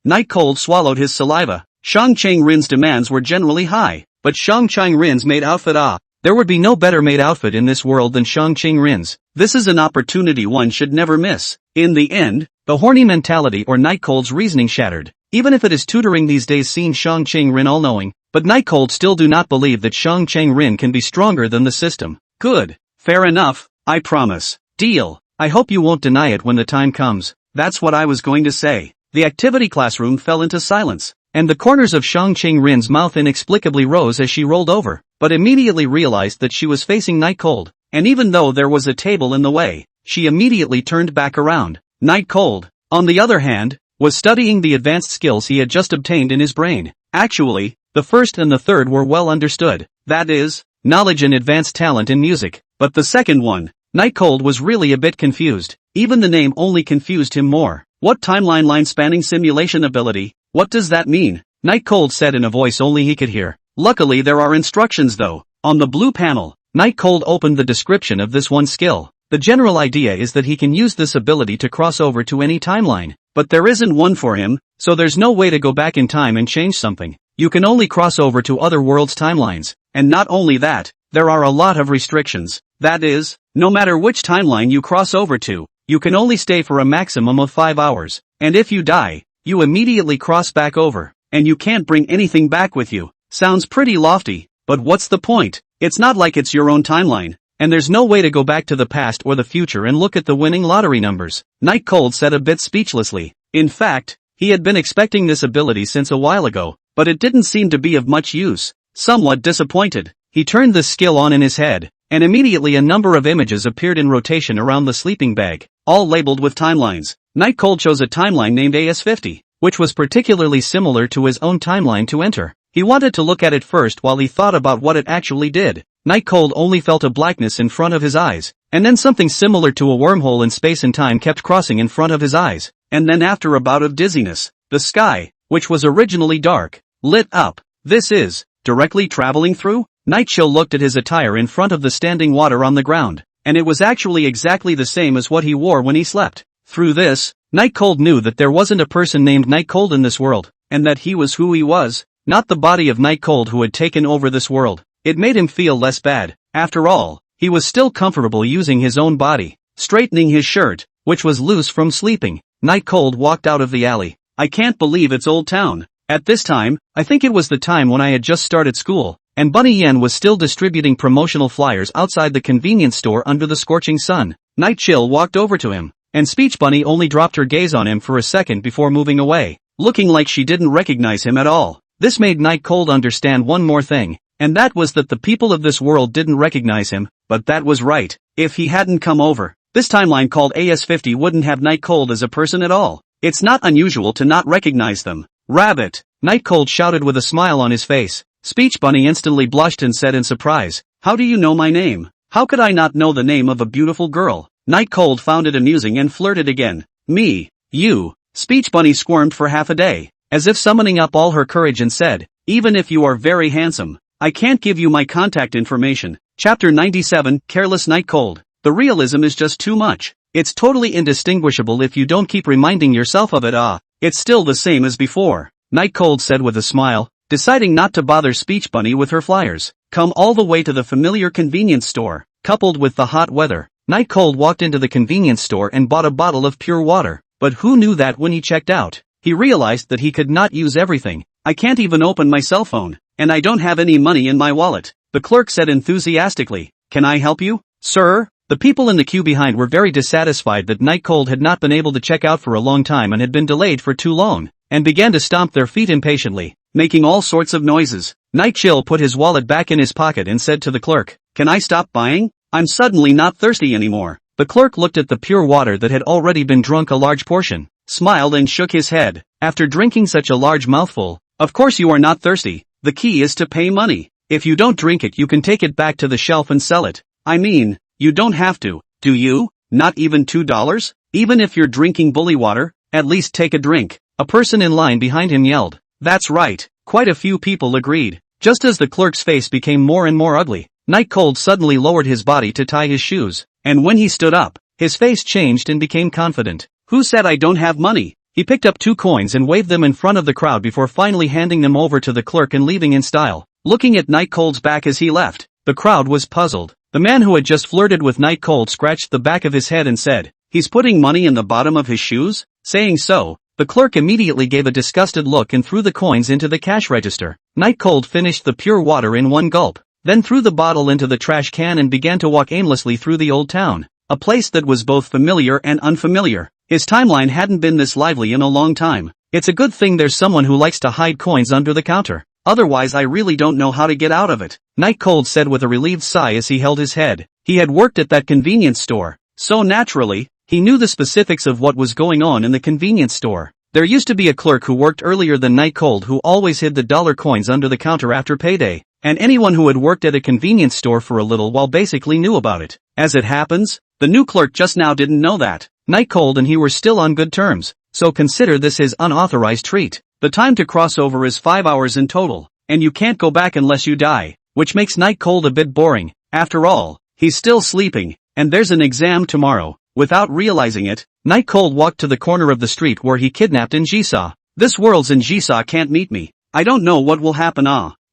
Nightcold swallowed his saliva. Shang Chang-rin's demands were generally high, but Shang Chang-rin's maid outfit, there would be no better maid outfit in this world than Shang Chang-rin's. This is an opportunity one should never miss. In the end, the horny mentality or Nightcold's reasoning shattered. Even if it is tutoring these days seen Shang Chang-rin all-knowing, but Nightcold still do not believe that Shang Chang-rin can be stronger than the system. Good. Fair enough, I promise. Deal. I hope you won't deny it when the time comes. That's what I was going to say. The activity classroom fell into silence, and the corners of Shang Chang-rin's mouth inexplicably rose as she rolled over, but immediately realized that she was facing Nightcold, and even though there was a table in the way, she immediately turned back around. Nightcold, on the other hand, was studying the advanced skills he had just obtained in his brain. Actually, the first and the third were well understood, that is, knowledge and advanced talent in music, but the second one, Nightcold was really a bit confused. Even the name only confused him more. What timeline line spanning simulation ability? What does that mean? Nightcold said in a voice only he could hear. Luckily there are instructions though. On the blue panel, Nightcold opened the description of this one skill. The general idea is that he can use this ability to cross over to any timeline, but there isn't one for him, so there's no way to go back in time and change something. You can only cross over to other worlds' timelines, and not only that, there are a lot of restrictions. That is, no matter which timeline you cross over to, you can only stay for a maximum of 5 hours, and if you die, you immediately cross back over, and you can't bring anything back with you. Sounds pretty lofty, but what's the point? It's not like it's your own timeline. And there's no way to go back to the past or the future and look at the winning lottery numbers. Nightcold said a bit speechlessly. In fact, he had been expecting this ability since a while ago, but it didn't seem to be of much use. Somewhat disappointed, he turned this skill on in his head, and immediately a number of images appeared in rotation around the sleeping bag. all labeled with timelines. Night Cold chose a timeline named AS50, which was particularly similar to his own timeline to enter. He wanted to look at it first while he thought about what it actually did. Night Cold only felt a blackness in front of his eyes, and then something similar to a wormhole in space and time kept crossing in front of his eyes, and then after a bout of dizziness, the sky, which was originally dark, lit up. This is directly traveling through? Night Chill looked at his attire in front of the standing water on the ground, and it was actually exactly the same as what he wore when he slept. Through this, Night Cold knew that there wasn't a person named Night Cold in this world, and that he was who he was, not the body of Night Cold who had taken over this world. It made him feel less bad. After all, he was still comfortable using his own body. Straightening his shirt, which was loose from sleeping, Night Cold walked out of the alley. I can't believe it's Old Town. At this time, I think it was the time when I had just started school, and Bunny Yen was still distributing promotional flyers outside the convenience store under the scorching sun. Night Chill walked over to him, and Speech Bunny only dropped her gaze on him for a second before moving away, looking like she didn't recognize him at all. This made Night Cold understand one more thing, and that was that the people of this world didn't recognize him, but that was right. If he hadn't come over, this timeline called AS50 wouldn't have Night Cold as a person at all. It's not unusual to not recognize them. Rabbit! Night Cold shouted with a smile on his face. Speech Bunny instantly blushed and said in surprise, "How do you know my name? How could I not know the name of a beautiful girl?" Night Cold found it amusing and flirted again. "Me, you." Speech Bunny squirmed for half a day, as if summoning up all her courage and said, "Even if you are very handsome, I can't give you my contact information." Chapter 97, Careless Night Cold. The realism is just too much. It's totally indistinguishable if you don't keep reminding yourself of it. It's still the same as before, Night Cold said with a smile, deciding not to bother Speech Bunny with her flyers. Come all the way to the familiar convenience store. Coupled with the hot weather, Night Cold walked into the convenience store and bought a bottle of pure water. But who knew that when he checked out, he realized that he could not use everything. I can't even open my cell phone, and I don't have any money in my wallet, the clerk said enthusiastically. Can I help you, sir? The people in the queue behind were very dissatisfied that Night Cold had not been able to check out for a long time and had been delayed for too long, and began to stomp their feet impatiently, making all sorts of noises. Night Chill put his wallet back in his pocket and said to the clerk, "Can I stop buying? I'm suddenly not thirsty anymore." The clerk looked at the pure water that had already been drunk a large portion, smiled and shook his head. After drinking such a large mouthful, "Of course you are not thirsty. The key is to pay money. If you don't drink it you can take it back to the shelf and sell it. I mean, you don't have to, do you? Not even $2? Even if you're drinking bully water, at least take a drink." A person in line behind him yelled. That's right. Quite a few people agreed. Just as the clerk's face became more and more ugly, Night Cold suddenly lowered his body to tie his shoes, and when he stood up, his face changed and became confident. "Who said I don't have money?" He picked up 2 coins and waved them in front of the crowd before finally handing them over to the clerk and leaving in style. Looking at Night Cold's back as he left, the crowd was puzzled. The man who had just flirted with Night Cold scratched the back of his head and said, "He's putting money in the bottom of his shoes?" Saying so, the clerk immediately gave a disgusted look and threw the coins into the cash register. Night Cold finished the pure water in one gulp, then threw the bottle into the trash can and began to walk aimlessly through the old town, a place that was both familiar and unfamiliar. His timeline hadn't been this lively in a long time. It's a good thing there's someone who likes to hide coins under the counter. Otherwise I really don't know how to get out of it, Night Cold said with a relieved sigh as he held his head. He had worked at that convenience store, so naturally, he knew the specifics of what was going on in the convenience store. There used to be a clerk who worked earlier than Night Cold who always hid the dollar coins under the counter after payday, and anyone who had worked at a convenience store for a little while basically knew about it. As it happens, the new clerk just now didn't know that. Night Cold and he were still on good terms, so consider this his unauthorized treat. The time to cross over is 5 hours in total, and you can't go back unless you die, which makes Night Cold a bit boring. After all, he's still sleeping, and there's an exam tomorrow. Without realizing it, Night Cold walked to the corner of the street where he kidnapped Njisa. This world's Njisa can't meet me. I don't know what will happen.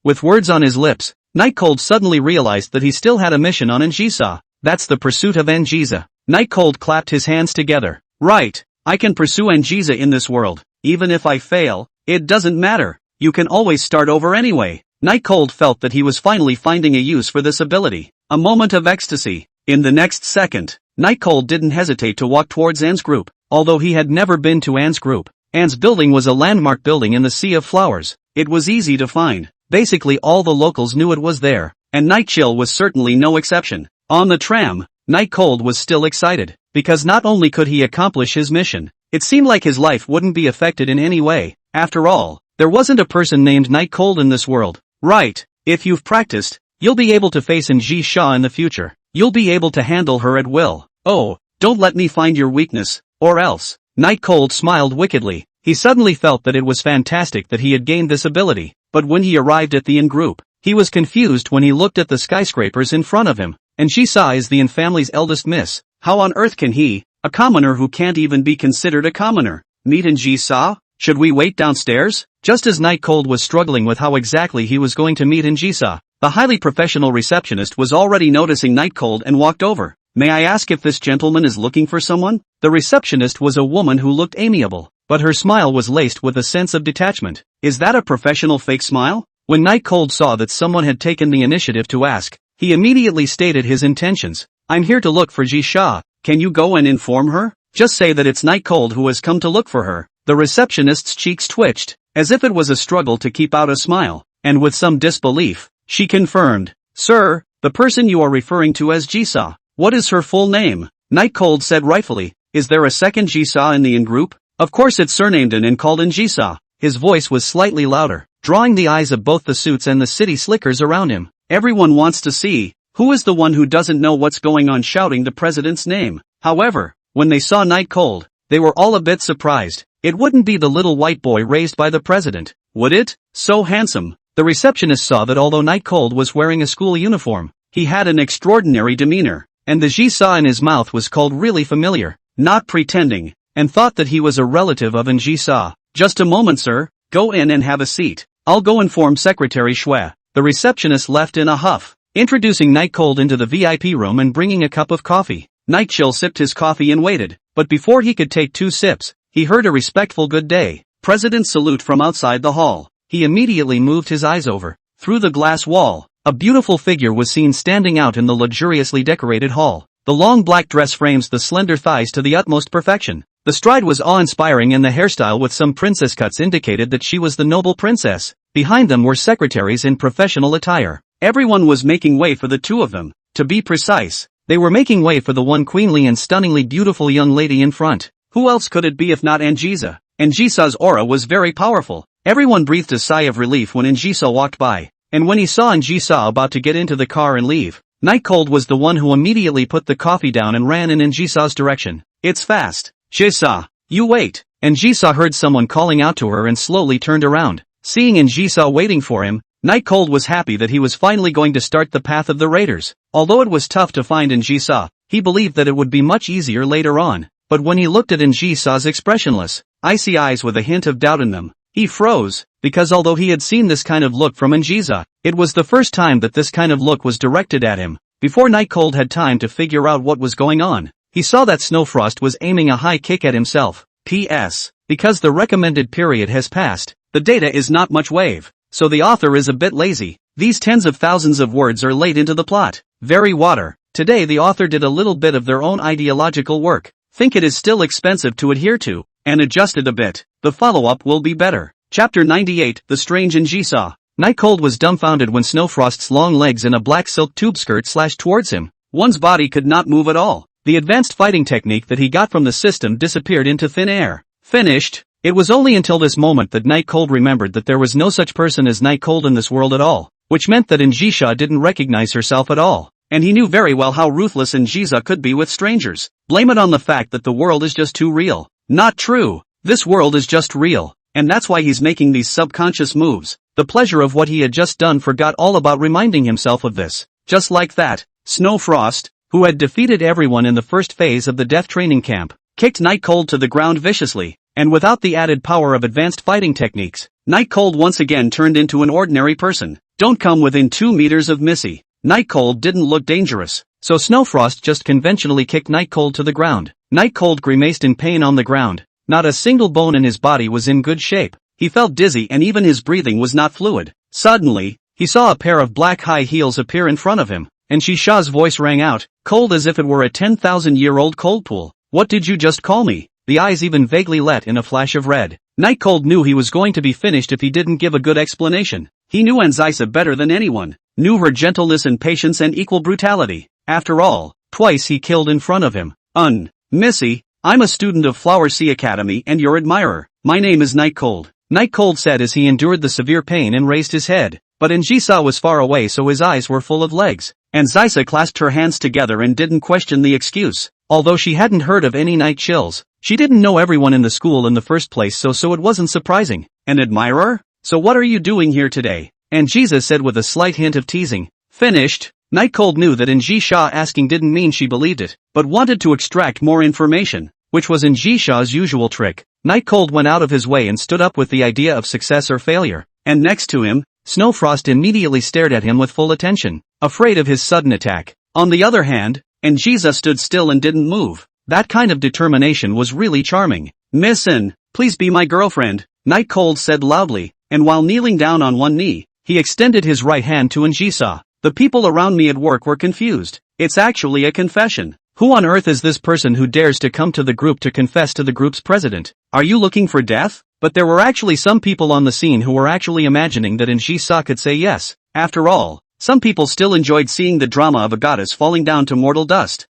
With words on his lips, Night Cold suddenly realized that he still had a mission on Njisa. That's the pursuit of Njisa. Night Cold clapped his hands together. Right, I can pursue Njisa in this world. Even if I fail, it doesn't matter. You can always start over anyway. Night Cold felt that he was finally finding a use for this ability. A moment of ecstasy. In the next second, Night Cold didn't hesitate to walk towards Anne's group. Although he had never been to Anne's group, Anne's building was a landmark building in the sea of flowers. It was easy to find. Basically all the locals knew it was there, and Night Chill was certainly no exception. On the tram, Night Cold was still excited. because not only could he accomplish his mission, it seemed like his life wouldn't be affected in any way. After all, there wasn't a person named Night Cold in this world. Right, if you've practiced, you'll be able to face Ji Sha in the future. You'll be able to handle her at will. Oh, don't let me find your weakness, or else. Night Cold smiled wickedly. He suddenly felt that it was fantastic that he had gained this ability, but when he arrived at the inn group, he was confused when he looked at the skyscrapers in front of him, and Ji Sha is the inn family's eldest miss. How on earth can he, a commoner who can't even be considered a commoner, meet Ji Sha? Should we wait downstairs? Just as Night Cold was struggling with how exactly he was going to meet Ji Sha, the highly professional receptionist was already noticing Night Cold and walked over. May I ask if this gentleman is looking for someone? The receptionist was a woman who looked amiable, but her smile was laced with a sense of detachment. Is that a professional fake smile? When Night Cold saw that someone had taken the initiative to ask, he immediately stated his intentions. I'm here to look for Ji Sha. Can you go and inform her? Just say that it's Night Cold who has come to look for her. The receptionist's cheeks twitched, as if it was a struggle to keep out a smile, and with some disbelief, she confirmed. Sir, the person you are referring to as Ji Sha. What is her full name? Night Cold said rightfully. Is there a second Ji Sha in the inn group? Of course it's surnamed and called Ji Sha. His voice was slightly louder, drawing the eyes of both the suits and the city slickers around him. Everyone wants to see, who is the one who doesn't know what's going on shouting the president's name. However, when they saw Night Cold, they were all a bit surprised. It wouldn't be the little white boy raised by the president, would it? So handsome. The receptionist saw that although Night Cold was wearing a school uniform, he had an extraordinary demeanor, and the Ji Sha in his mouth was called really familiar, not pretending, and thought that he was a relative of Ji Sha. Just a moment sir, go in and have a seat. I'll go inform Secretary Xue. The receptionist left in a huff, introducing Night Cold into the VIP room and bringing a cup of coffee. Night Chill sipped his coffee and waited, but before he could take 2 sips, he heard a respectful good day, President's salute from outside the hall. He immediately moved his eyes over. Through the glass wall, a beautiful figure was seen standing out in the luxuriously decorated hall. The long black dress frames the slender thighs to the utmost perfection. The stride was awe-inspiring and the hairstyle with some princess cuts indicated that she was the noble princess. Behind them were secretaries in professional attire. Everyone was making way for the two of them. To be precise, they were making way for the one queenly and stunningly beautiful young lady in front. Who else could it be if not Ji Sha? Ji Sha's aura was very powerful. Everyone breathed a sigh of relief when Ji Sha walked by, and when he saw Ji Sha about to get into the car and leave, Night Cold was the one who immediately put the coffee down and ran in Ji Sha's direction. It's fast. Ji Sha, you wait. Ji Sha heard someone calling out to her and slowly turned around. Seeing Ji Sha waiting for him, Night Cold was happy that he was finally going to start the path of the raiders. Although it was tough to find Ji Sha, he believed that it would be much easier later on. But when he looked at Ji Sha's expressionless, icy eyes with a hint of doubt in them, he froze, because although he had seen this kind of look from Ji Sha, it was the first time that this kind of look was directed at him. Before Night Cold had time to figure out what was going on, he saw that Snowfrost was aiming a high kick at himself. P.S. Because the recommended period has passed, the data is not much wave, so the author is a bit lazy. These tens of thousands of words are late into the plot. Very water. Today the author did a little bit of their own ideological work. Think it is still expensive to adhere to, and adjusted a bit. The follow-up will be better. Chapter 98, The Strange Ji Sha. Night Cold was dumbfounded when Snowfrost's long legs in a black silk tube skirt slashed towards him. One's body could not move at all. The advanced fighting technique that he got from the system disappeared into thin air. Finished. It was only until this moment that Night Cold remembered that there was no such person as Night Cold in this world at all, which meant that Ji Sha didn't recognize herself at all. And he knew very well how ruthless Ji Sha could be with strangers. Blame it on the fact that the world is just too real. Not true. This world is just real, and that's why he's making these subconscious moves. The pleasure of what he had just done forgot all about reminding himself of this. Just like that, Snowfrost, who had defeated everyone in the first phase of the death training camp, kicked Night Cold to the ground viciously, and without the added power of advanced fighting techniques, Night Cold once again turned into an ordinary person. Don't come within 2 meters of Missy. Night Cold didn't look dangerous, so Snowfrost just conventionally kicked Night Cold to the ground. Night Cold grimaced in pain on the ground. Not a single bone in his body was in good shape. He felt dizzy and even his breathing was not fluid. Suddenly, he saw a pair of black high heels appear in front of him, and Ji Sha's voice rang out, cold as if it were a 10,000-year-old cold pool. What did you just call me? The eyes even vaguely lit in a flash of red. Night Cold knew he was going to be finished if he didn't give a good explanation. He knew Ji Sha better than anyone, knew her gentleness and patience and equal brutality. After all, twice he killed in front of him. Missy, I'm a student of Flower Sea Academy and your admirer. My name is Night Cold. Night Cold said as he endured the severe pain and raised his head. But Njisa was far away, so his eyes were full of legs. And Nzisa clasped her hands together and didn't question the excuse. Although she hadn't heard of any night chills, she didn't know everyone in the school in the first place, so it wasn't surprising. An admirer? So what are you doing here today? Njisa said with a slight hint of teasing. Finished? Night Cold knew that Njisa asking didn't mean she believed it, but wanted to extract more information, which was Njisa's usual trick. Night Cold went out of his way and stood up with the idea of success or failure. And next to him, Snowfrost immediately stared at him with full attention, afraid of his sudden attack. On the other hand, Njisa stood still and didn't move. That kind of determination was really charming. Miss N, please be my girlfriend, Night Cold said loudly, and while kneeling down on one knee, he extended his right hand to Njisa. The people around me at work were confused. It's actually a confession. Who on earth is this person who dares to come to the group to confess to the group's president? Are you looking for death? But there were actually some people on the scene who were actually imagining that Njisa could say yes. After all, some people still enjoyed seeing the drama of a goddess falling down to mortal dust.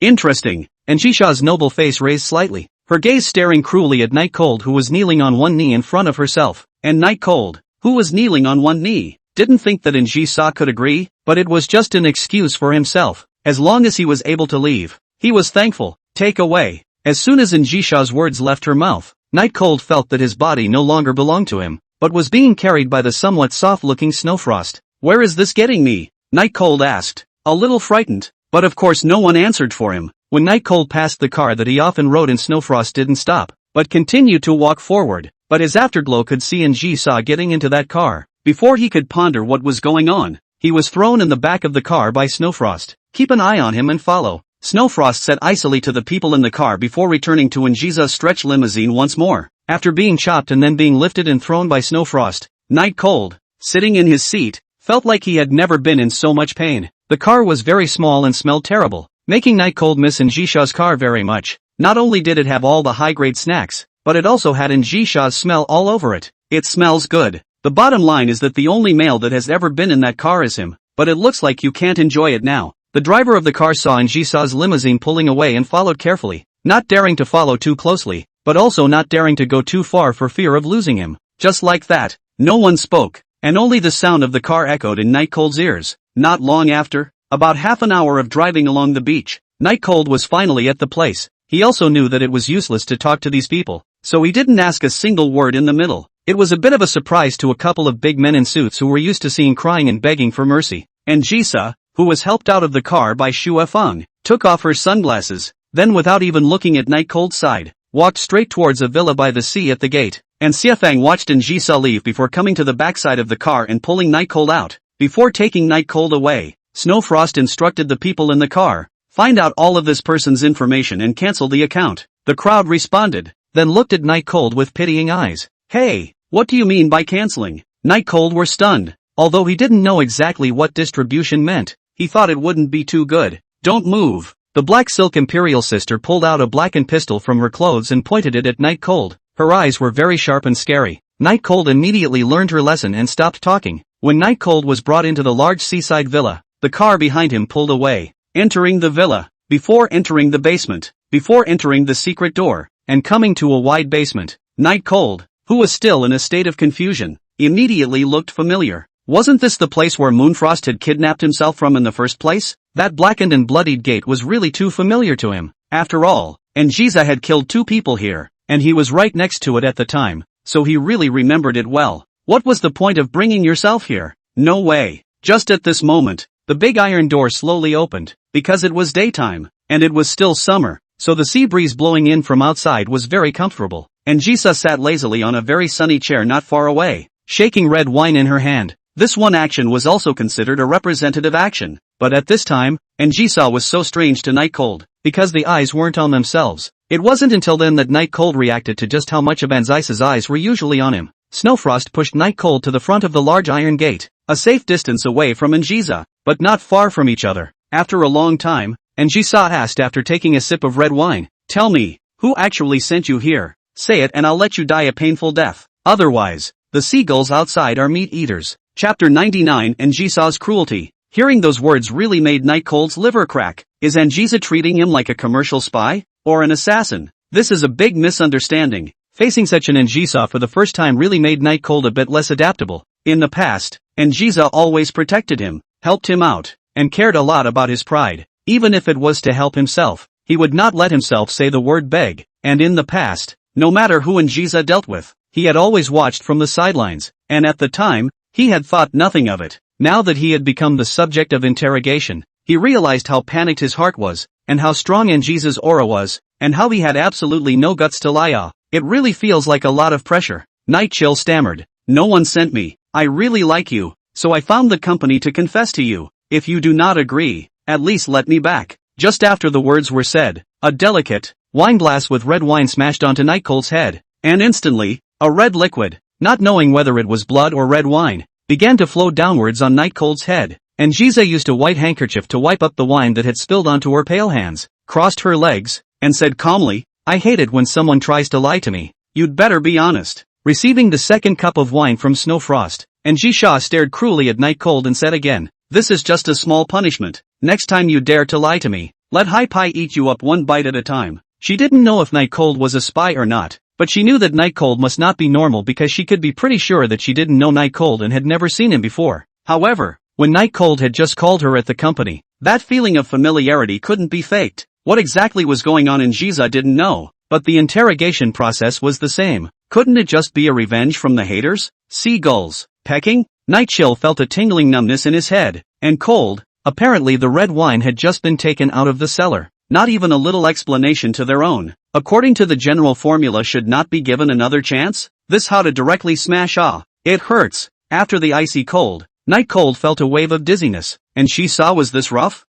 Interesting. Njisa's noble face raised slightly, her gaze staring cruelly at Night Cold, who was kneeling on one knee in front of herself. And Night Cold, who was kneeling on one knee, didn't think that Njisa could agree, but it was just an excuse for himself. As long as he was able to leave, he was thankful. Take away. As soon as Njisa's words left her mouth, Night Cold felt that his body no longer belonged to him, but was being carried by the somewhat soft-looking Snowfrost. Where is this getting me? Night Cold asked, a little frightened, but of course no one answered for him. When Night Cold passed the car that he often rode in, Snowfrost didn't stop, but continued to walk forward. But his afterglow could see Njisa getting into that car. Before he could ponder what was going on, he was thrown in the back of the car by Snowfrost. Keep an eye on him and follow, Snowfrost said icily to the people in the car before returning to Njisa's stretch limousine once more. After being chopped and then being lifted and thrown by Snowfrost, Night Cold, sitting in his seat, felt like he had never been in so much pain. The car was very small and smelled terrible, making Night Cold miss Njisa's car very much. Not only did it have all the high-grade snacks, but it also had Njisa's smell all over it. It smells good. The bottom line is that the only male that has ever been in that car is him, but it looks like you can't enjoy it now. The driver of the car saw Njisa's limousine pulling away and followed carefully, not daring to follow too closely, but also not daring to go too far for fear of losing him. Just like that, no one spoke, and only the sound of the car echoed in Night Cold's ears. Not long after, about half an hour of driving along the beach, Night Cold was finally at the place. He also knew that it was useless to talk to these people, so he didn't ask a single word in the middle. It was a bit of a surprise to a couple of big men in suits who were used to seeing crying and begging for mercy. Njisa, who was helped out of the car by Shuefeng, took off her sunglasses, then without even looking at Night Cold's side, walked straight towards a villa by the sea at the gate, and Xiefeng watched Njisa leave before coming to the backside of the car and pulling Night Cold out. Before taking Night Cold away, Snowfrost instructed the people in the car, find out all of this person's information and cancel the account. The crowd responded, then looked at Night Cold with pitying eyes. Hey, what do you mean by canceling? Night Cold were stunned. Although he didn't know exactly what distribution meant, he thought it wouldn't be too good. Don't move. The Black Silk Imperial Sister pulled out a blackened pistol from her clothes and pointed it at Night Cold. Her eyes were very sharp and scary. Night Cold immediately learned her lesson and stopped talking. When Night Cold was brought into the large seaside villa, the car behind him pulled away. Entering the villa, before entering the basement, before entering the secret door, and coming to a wide basement, Night Cold, who was still in a state of confusion, immediately looked familiar. Wasn't this the place where Moonfrost had kidnapped himself from in the first place? That blackened and bloodied gate was really too familiar to him. After all, Njisa had killed 2 people here, and he was right next to it at the time, so he really remembered it well. What was the point of bringing yourself here? No way. Just at this moment, the big iron door slowly opened, because it was daytime, and it was still summer, so the sea breeze blowing in from outside was very comfortable. Njisa sat lazily on a very sunny chair not far away, shaking red wine in her hand. This one action was also considered a representative action, but at this time, Njisa was so strange to Night Cold, because the eyes weren't on themselves. It wasn't until then that Night Cold reacted to just how much of Nzisa's eyes were usually on him. Snowfrost pushed Night Cold to the front of the large iron gate, a safe distance away from Njisa, but not far from each other. After a long time, Njisa asked after taking a sip of red wine, tell me, who actually sent you here? Say it and I'll let you die a painful death. Otherwise, the seagulls outside are meat eaters. Chapter 99 Njisa's Cruelty. Hearing those words really made Night Cold's liver crack. Is Anjisa treating him like a commercial spy? Or an assassin? This is a big misunderstanding. Facing such an Anjisa for the first time really made Night Cold a bit less adaptable. In the past, Anjisa always protected him, helped him out, and cared a lot about his pride. Even if it was to help himself, he would not let himself say the word beg. And in the past, no matter who Anjisa dealt with, he had always watched from the sidelines, and at the time, he had thought nothing of it. Now that he had become the subject of interrogation, he realized how panicked his heart was, and how strong Anjisa's aura was, and how he had absolutely no guts to lie. It really feels like a lot of pressure. Night Chill stammered. No one sent me. I really like you, so I found the company to confess to you. If you do not agree, at least let me back. Just after the words were said, a delicate wine glass with red wine smashed onto Night Cold's head, and instantly, a red liquid, not knowing whether it was blood or red wine, began to flow downwards on Night Cold's head. Anjisa used a white handkerchief to wipe up the wine that had spilled onto her pale hands, crossed her legs, and said calmly, I hate it when someone tries to lie to me. You'd better be honest. Receiving the second cup of wine from Snowfrost, Anjisa stared cruelly at Night Cold and said again, this is just a small punishment. Next time you dare to lie to me, let High Pie eat you up one bite at a time. She didn't know if Night Cold was a spy or not, but she knew that Night Cold must not be normal because she could be pretty sure that she didn't know Night Cold and had never seen him before. However, when Night Cold had just called her at the company, that feeling of familiarity couldn't be faked. What exactly was going on Anjisa didn't know, but the interrogation process was the same. Couldn't it just be a revenge from the haters? Seagulls. Pecking? Night Chill felt a tingling numbness in his head. And cold. Apparently the red wine had just been taken out of the cellar. Not even a little explanation to their own. According to the general formula should not be given another chance? This how to directly smash it hurts. After the icy cold, Night Cold felt a wave of dizziness. And she saw was this rough?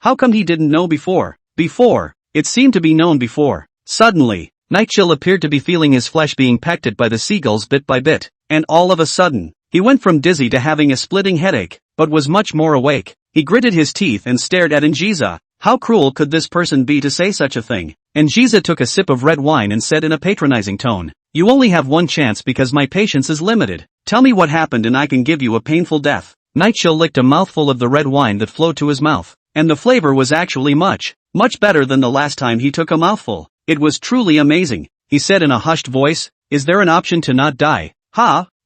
How come he didn't know before? It seemed to be known before. Suddenly, Night Chill appeared to be feeling his flesh being pecked at by the seagulls bit by bit, and all of a sudden, he went from dizzy to having a splitting headache, but was much more awake. He gritted his teeth and stared at Anjisa. How cruel could this person be to say such a thing? Anjisa took a sip of red wine and said in a patronizing tone, you only have one chance because my patience is limited. Tell me what happened and I can give you a painful death. Night Chill licked a mouthful of the red wine that flowed to his mouth, and the flavor was actually much better than the last time he took a mouthful. It was truly amazing. He said in a hushed voice, is there an option to not die?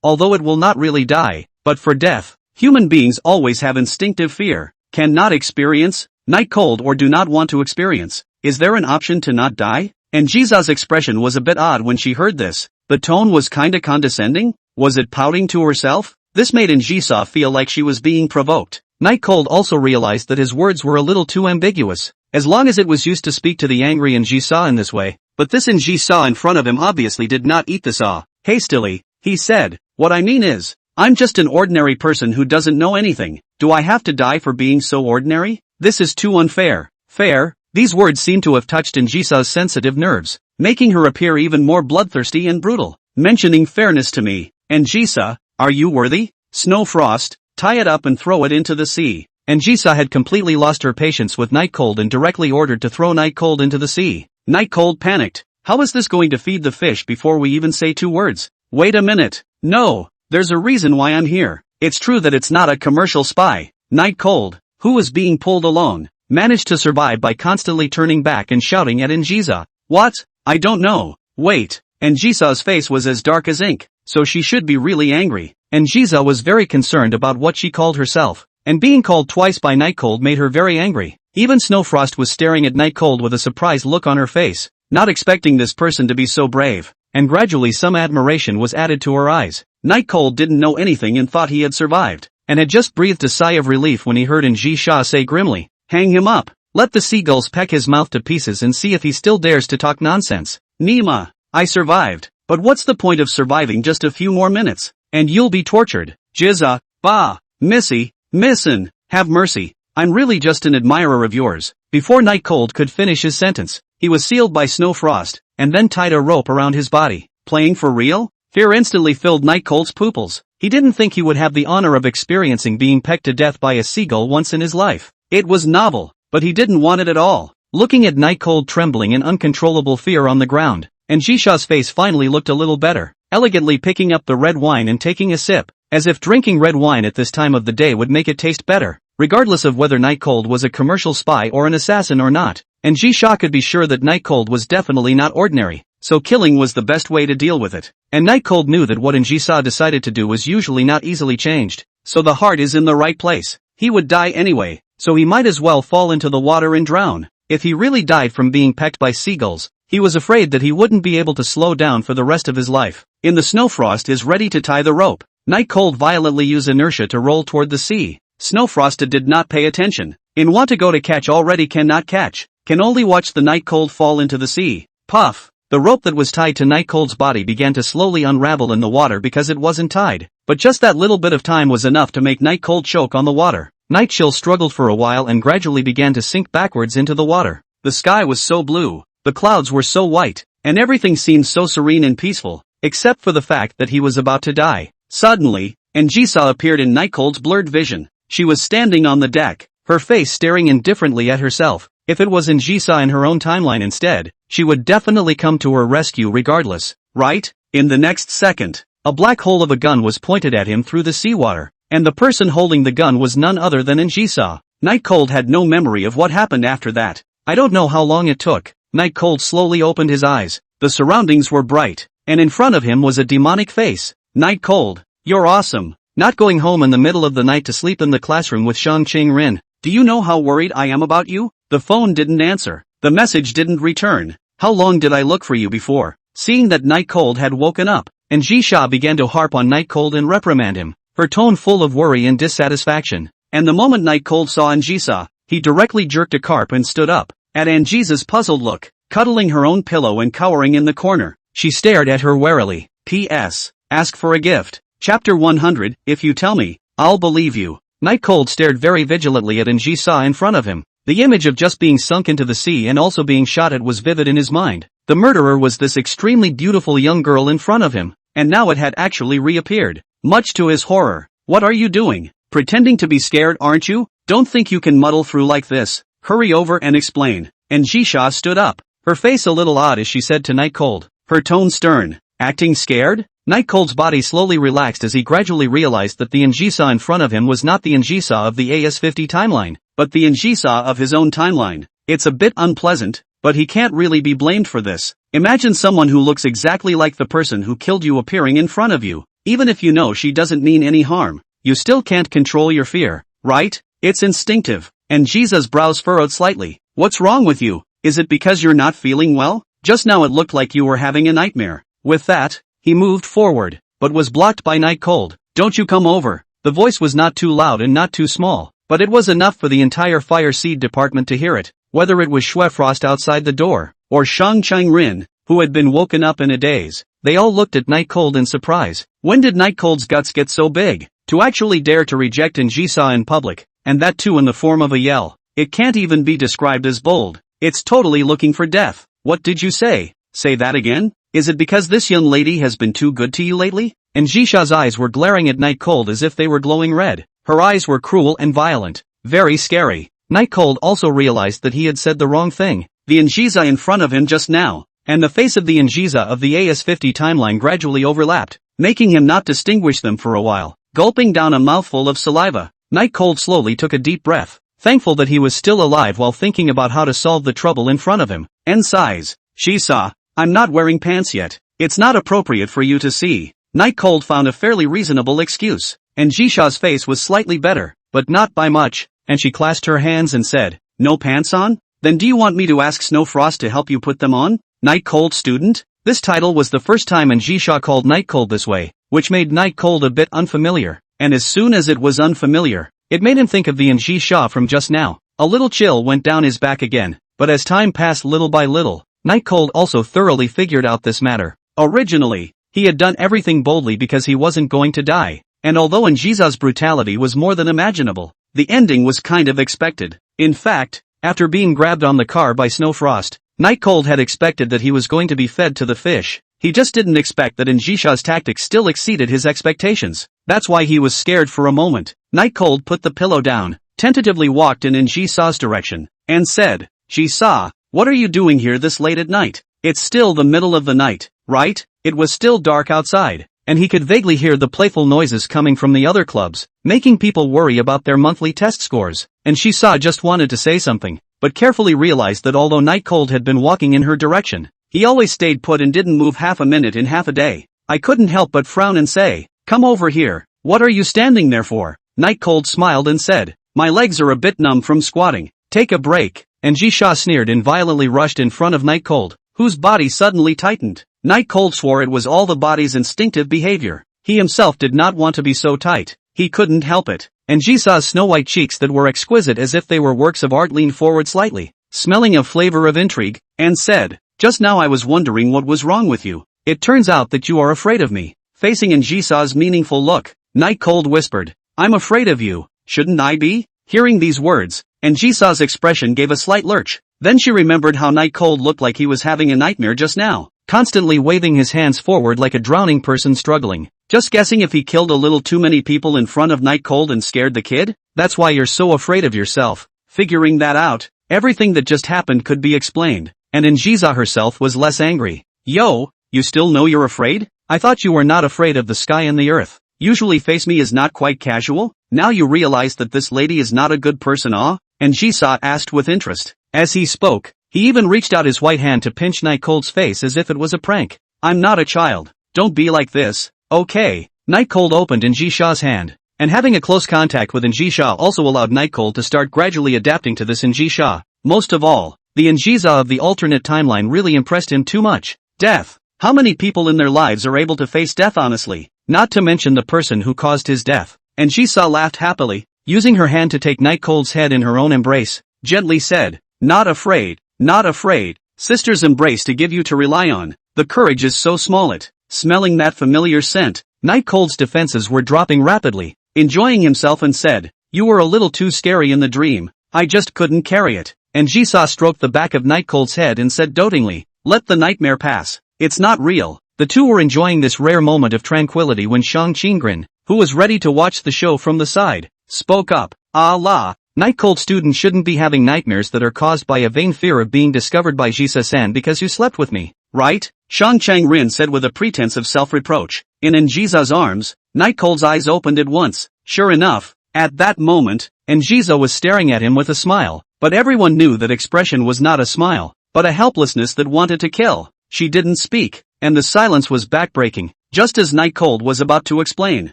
Although it will not really die, but for death, human beings always have instinctive fear, cannot experience, Night Cold or do not want to experience. Is there an option to not die? Anjisa's expression was a bit odd when she heard this. The tone was kinda condescending? Was it pouting to herself? This made Anjisa feel like she was being provoked. Night Cold also realized that his words were a little too ambiguous, as long as it was used to speak to the angry Anjisa in this way. But this Anjisa in front of him obviously did not eat this hastily, he said, what I mean is, I'm just an ordinary person who doesn't know anything. Do I have to die for being so ordinary? This is too unfair. Fair? These words seemed to have touched Anjisa's sensitive nerves, making her appear even more bloodthirsty and brutal. Mentioning fairness to me, Anjisa, are you worthy? Snowfrost, tie it up and throw it into the sea. Anjisa had completely lost her patience with Night Cold and directly ordered to throw Night Cold into the sea. Night Cold panicked. How is this going to feed the fish before we even say two words? Wait a minute. No, there's a reason why I'm here. It's true that it's not a commercial spy. Night Cold, who was being pulled along, managed to survive by constantly turning back and shouting at Anjisa. What? I don't know. Wait. Anjisa's face was as dark as ink, so she should be really angry. Anjisa was very concerned about what she called herself, and being called twice by Night Cold made her very angry. Even Snowfrost was staring at Night Cold with a surprised look on her face, not expecting this person to be so brave, and gradually some admiration was added to her eyes. Night Cold didn't know anything and thought he had survived, and had just breathed a sigh of relief when he heard Anjisa say grimly, hang him up. Let the seagulls peck his mouth to pieces and see if he still dares to talk nonsense. Nima, I survived, but what's the point of surviving just a few more minutes? And you'll be tortured. Jizza, bah, Missy, missin, have mercy. I'm really just an admirer of yours. Before Night Cold could finish his sentence, he was sealed by Snowfrost, and then tied a rope around his body. Playing for real? Fear instantly filled Night Cold's pupils. He didn't think he would have the honor of experiencing being pecked to death by a seagull once in his life. It was novel, but he didn't want it at all. Looking at Night Cold trembling in uncontrollable fear on the ground, Anjisha's face finally looked a little better, elegantly picking up the red wine and taking a sip, as if drinking red wine at this time of the day would make it taste better. regardless of whether Night Cold was a commercial spy or an assassin or not. And Jisha could be sure that Night Cold was definitely not ordinary, so killing was the best way to deal with it. And Night Cold knew that what Jisha decided to do was usually not easily changed, so the heart is in the right place. He would die anyway, so he might as well fall into the water and drown. If he really died from being pecked by seagulls, he was afraid that he wouldn't be able to slow down for the rest of his life. In the Snowfrost is ready to tie the rope. Night Cold violently used inertia to roll toward the sea. Snowfrost did not pay attention. In want to go to catch already cannot catch, can only watch the Night Cold fall into the sea. Puff! The rope that was tied to Night Cold's body began to slowly unravel in the water because it wasn't tied. But just that little bit of time was enough to make Night Cold choke on the water. Night Chill struggled for a while and gradually began to sink backwards into the water. The sky was so blue, the clouds were so white, and everything seemed so serene and peaceful, except for the fact that he was about to die. Suddenly, Jisha appeared in Night Cold's blurred vision. She was standing on the deck, her face staring indifferently at herself. If it was Jisha in her own timeline instead, she would definitely come to her rescue regardless, right? In the next second, a black hole of a gun was pointed at him through the seawater, and the person holding the gun was none other than Jisha. Night Cold had no memory of what happened after that. I don't know how long it took. Night Cold slowly opened his eyes. The surroundings were bright, and in front of him was a demonic face. Night Cold, you're awesome. Not going home in the middle of the night to sleep in the classroom with Shang Qing-rin. Do you know how worried I am about you? The phone didn't answer. The message didn't return. How long did I look for you before? Seeing that Night Cold had woken up, and Jisha began to harp on Night Cold and reprimand him, her tone full of worry and dissatisfaction. And the moment Night Cold saw Jisha, he directly jerked a carp and stood up. At Jisha's puzzled look, cuddling her own pillow and cowering in the corner, she stared at her warily. P.S. Ask for a gift. Chapter 100, If you tell me, I'll believe you. Night Cold stared very vigilantly at Jisha in front of him. The image of just being sunk into the sea and also being shot at was vivid in his mind. The murderer was this extremely beautiful young girl in front of him, and now it had actually reappeared. Much to his horror. What are you doing? Pretending to be scared, aren't you? Don't think you can muddle through like this. Hurry over and explain. And Jisha stood up, her face a little odd as she said to Night Cold, her tone stern. Acting scared? Night Cold's body slowly relaxed as he gradually realized that the Jisha in front of him was not the Jisha of the AS50 timeline, but the Jisha of his own timeline. It's a bit unpleasant, but he can't really be blamed for this. Imagine someone who looks exactly like the person who killed you appearing in front of you. Even if you know she doesn't mean any harm, you still can't control your fear, right? It's instinctive. And Jisha's brows furrowed slightly. What's wrong with you? Is it because you're not feeling well? Just now it looked like you were having a nightmare. With that, he moved forward, but was blocked by Night Cold. Don't you come over. The voice was not too loud and not too small, but it was enough for the entire Fire Seed department to hear it, whether it was Schwefrost outside the door, or Shang Qing-rin, who had been woken up in a daze. They all looked at Night Cold in surprise. When did Night Cold's guts get so big? To actually dare to reject Jisha in public, and that too in the form of a yell. It can't even be described as bold. It's totally looking for death. What did you say? Say that again? Is it because this young lady has been too good to you lately? And Jisha's eyes were glaring at Night Cold as if they were glowing red. Her eyes were cruel and violent. Very scary. Night Cold also realized that he had said the wrong thing. The Jisha in front of him just now, and the face of the Jisha of the AS50 timeline gradually overlapped, making him not distinguish them for a while. Gulping down a mouthful of saliva, Night Cold slowly took a deep breath, thankful that he was still alive while thinking about how to solve the trouble in front of him. And sighs. Jisha, I'm not wearing pants yet. It's not appropriate for you to see. Night Cold found a fairly reasonable excuse, and Jisha's face was slightly better, but not by much, and she clasped her hands and said, no pants on? Then do you want me to ask Snowfrost to help you put them on? Night Cold student? This title was the first time Jisha called Night Cold this way, which made Night Cold a bit unfamiliar, and as soon as it was unfamiliar, it made him think of the Jisha from just now. A little chill went down his back again, but as time passed little by little, Night Cold also thoroughly figured out this matter. Originally, he had done everything boldly because he wasn't going to die, and although Jisha's brutality was more than imaginable, the ending was kind of expected. In fact, after being grabbed on the car by Snowfrost, Night Cold had expected that he was going to be fed to the fish. He just didn't expect that Jisha's tactics still exceeded his expectations. That's why he was scared for a moment. Night Cold put the pillow down, tentatively walked in Jisha's direction, and said, Jisha, what are you doing here this late at night? It's still the middle of the night, right? It was still dark outside. and he could vaguely hear the playful noises coming from the other clubs, making people worry about their monthly test scores. And Ji-saw just wanted to say something, but carefully realized that although Night Cold had been walking in her direction, he always stayed put and didn't move half a minute in half a day. I couldn't help but frown and say, "Come over here, what are you standing there for?" Night Cold smiled and said, "My legs are a bit numb from squatting, take a break." And Ji-saw sneered and violently rushed in front of Night Cold, whose body suddenly tightened. Night Cold swore it was all the body's instinctive behavior. He himself did not want to be so tight, he couldn't help it. And Ji-saw's snow-white cheeks that were exquisite as if they were works of art leaned forward slightly, smelling a flavor of intrigue, and said, "Just now I was wondering what was wrong with you. It turns out that you are afraid of me." Facing in Ji-saw's meaningful look, Night Cold whispered, "I'm afraid of you, shouldn't I be?" Hearing these words, and Ji-saw's expression gave a slight lurch. Then she remembered how Night Cold looked like he was having a nightmare just now, constantly waving his hands forward like a drowning person struggling. Just guessing if he killed a little too many people in front of Night Cold and scared the kid? That's why you're so afraid of yourself. Figuring that out, everything that just happened could be explained, and Ji-saw herself was less angry. "Yo, you still know you're afraid? I thought you were not afraid of the sky and the earth. Usually face me is not quite casual? Now you realize that this lady is not a good person, ah?" And Ji-saw asked with interest. As he spoke, he even reached out his white hand to pinch Night Cold's face as if it was a prank. "I'm not a child. Don't be like this, okay?" Night Cold opened Ji-saw's hand, and having a close contact with Ji-saw also allowed Night Cold to start gradually adapting to this Ji-saw. Most of all, the Ji-saw of the alternate timeline really impressed him too much. Death. How many people in their lives are able to face death honestly? Not to mention the person who caused his death. And Ji-saw laughed happily, using her hand to take Night Cold's head in her own embrace, gently said, "Not afraid, not afraid. Sister's embrace to give you to rely on. The courage is so small it." Smelling that familiar scent, Night Cold's defenses were dropping rapidly, enjoying himself and said, "You were a little too scary in the dream. I just couldn't carry it." And Ji-saw stroked the back of Night Cold's head and said dotingly, "Let the nightmare pass. It's not real." The two were enjoying this rare moment of tranquility when Shang Qinggren, who was ready to watch the show from the side, spoke up. "Ah la, Night Cold student shouldn't be having nightmares that are caused by a vain fear of being discovered by Ji-sa-san because you slept with me, right?" Shang Qinggren said with a pretense of self-reproach. In Ji-sa's arms, Night Cold's eyes opened at once. Sure enough, at that moment, Ji-sa was staring at him with a smile, but everyone knew that expression was not a smile, but a helplessness that wanted to kill. She didn't speak, and the silence was backbreaking. Just as Night Cold was about to explain,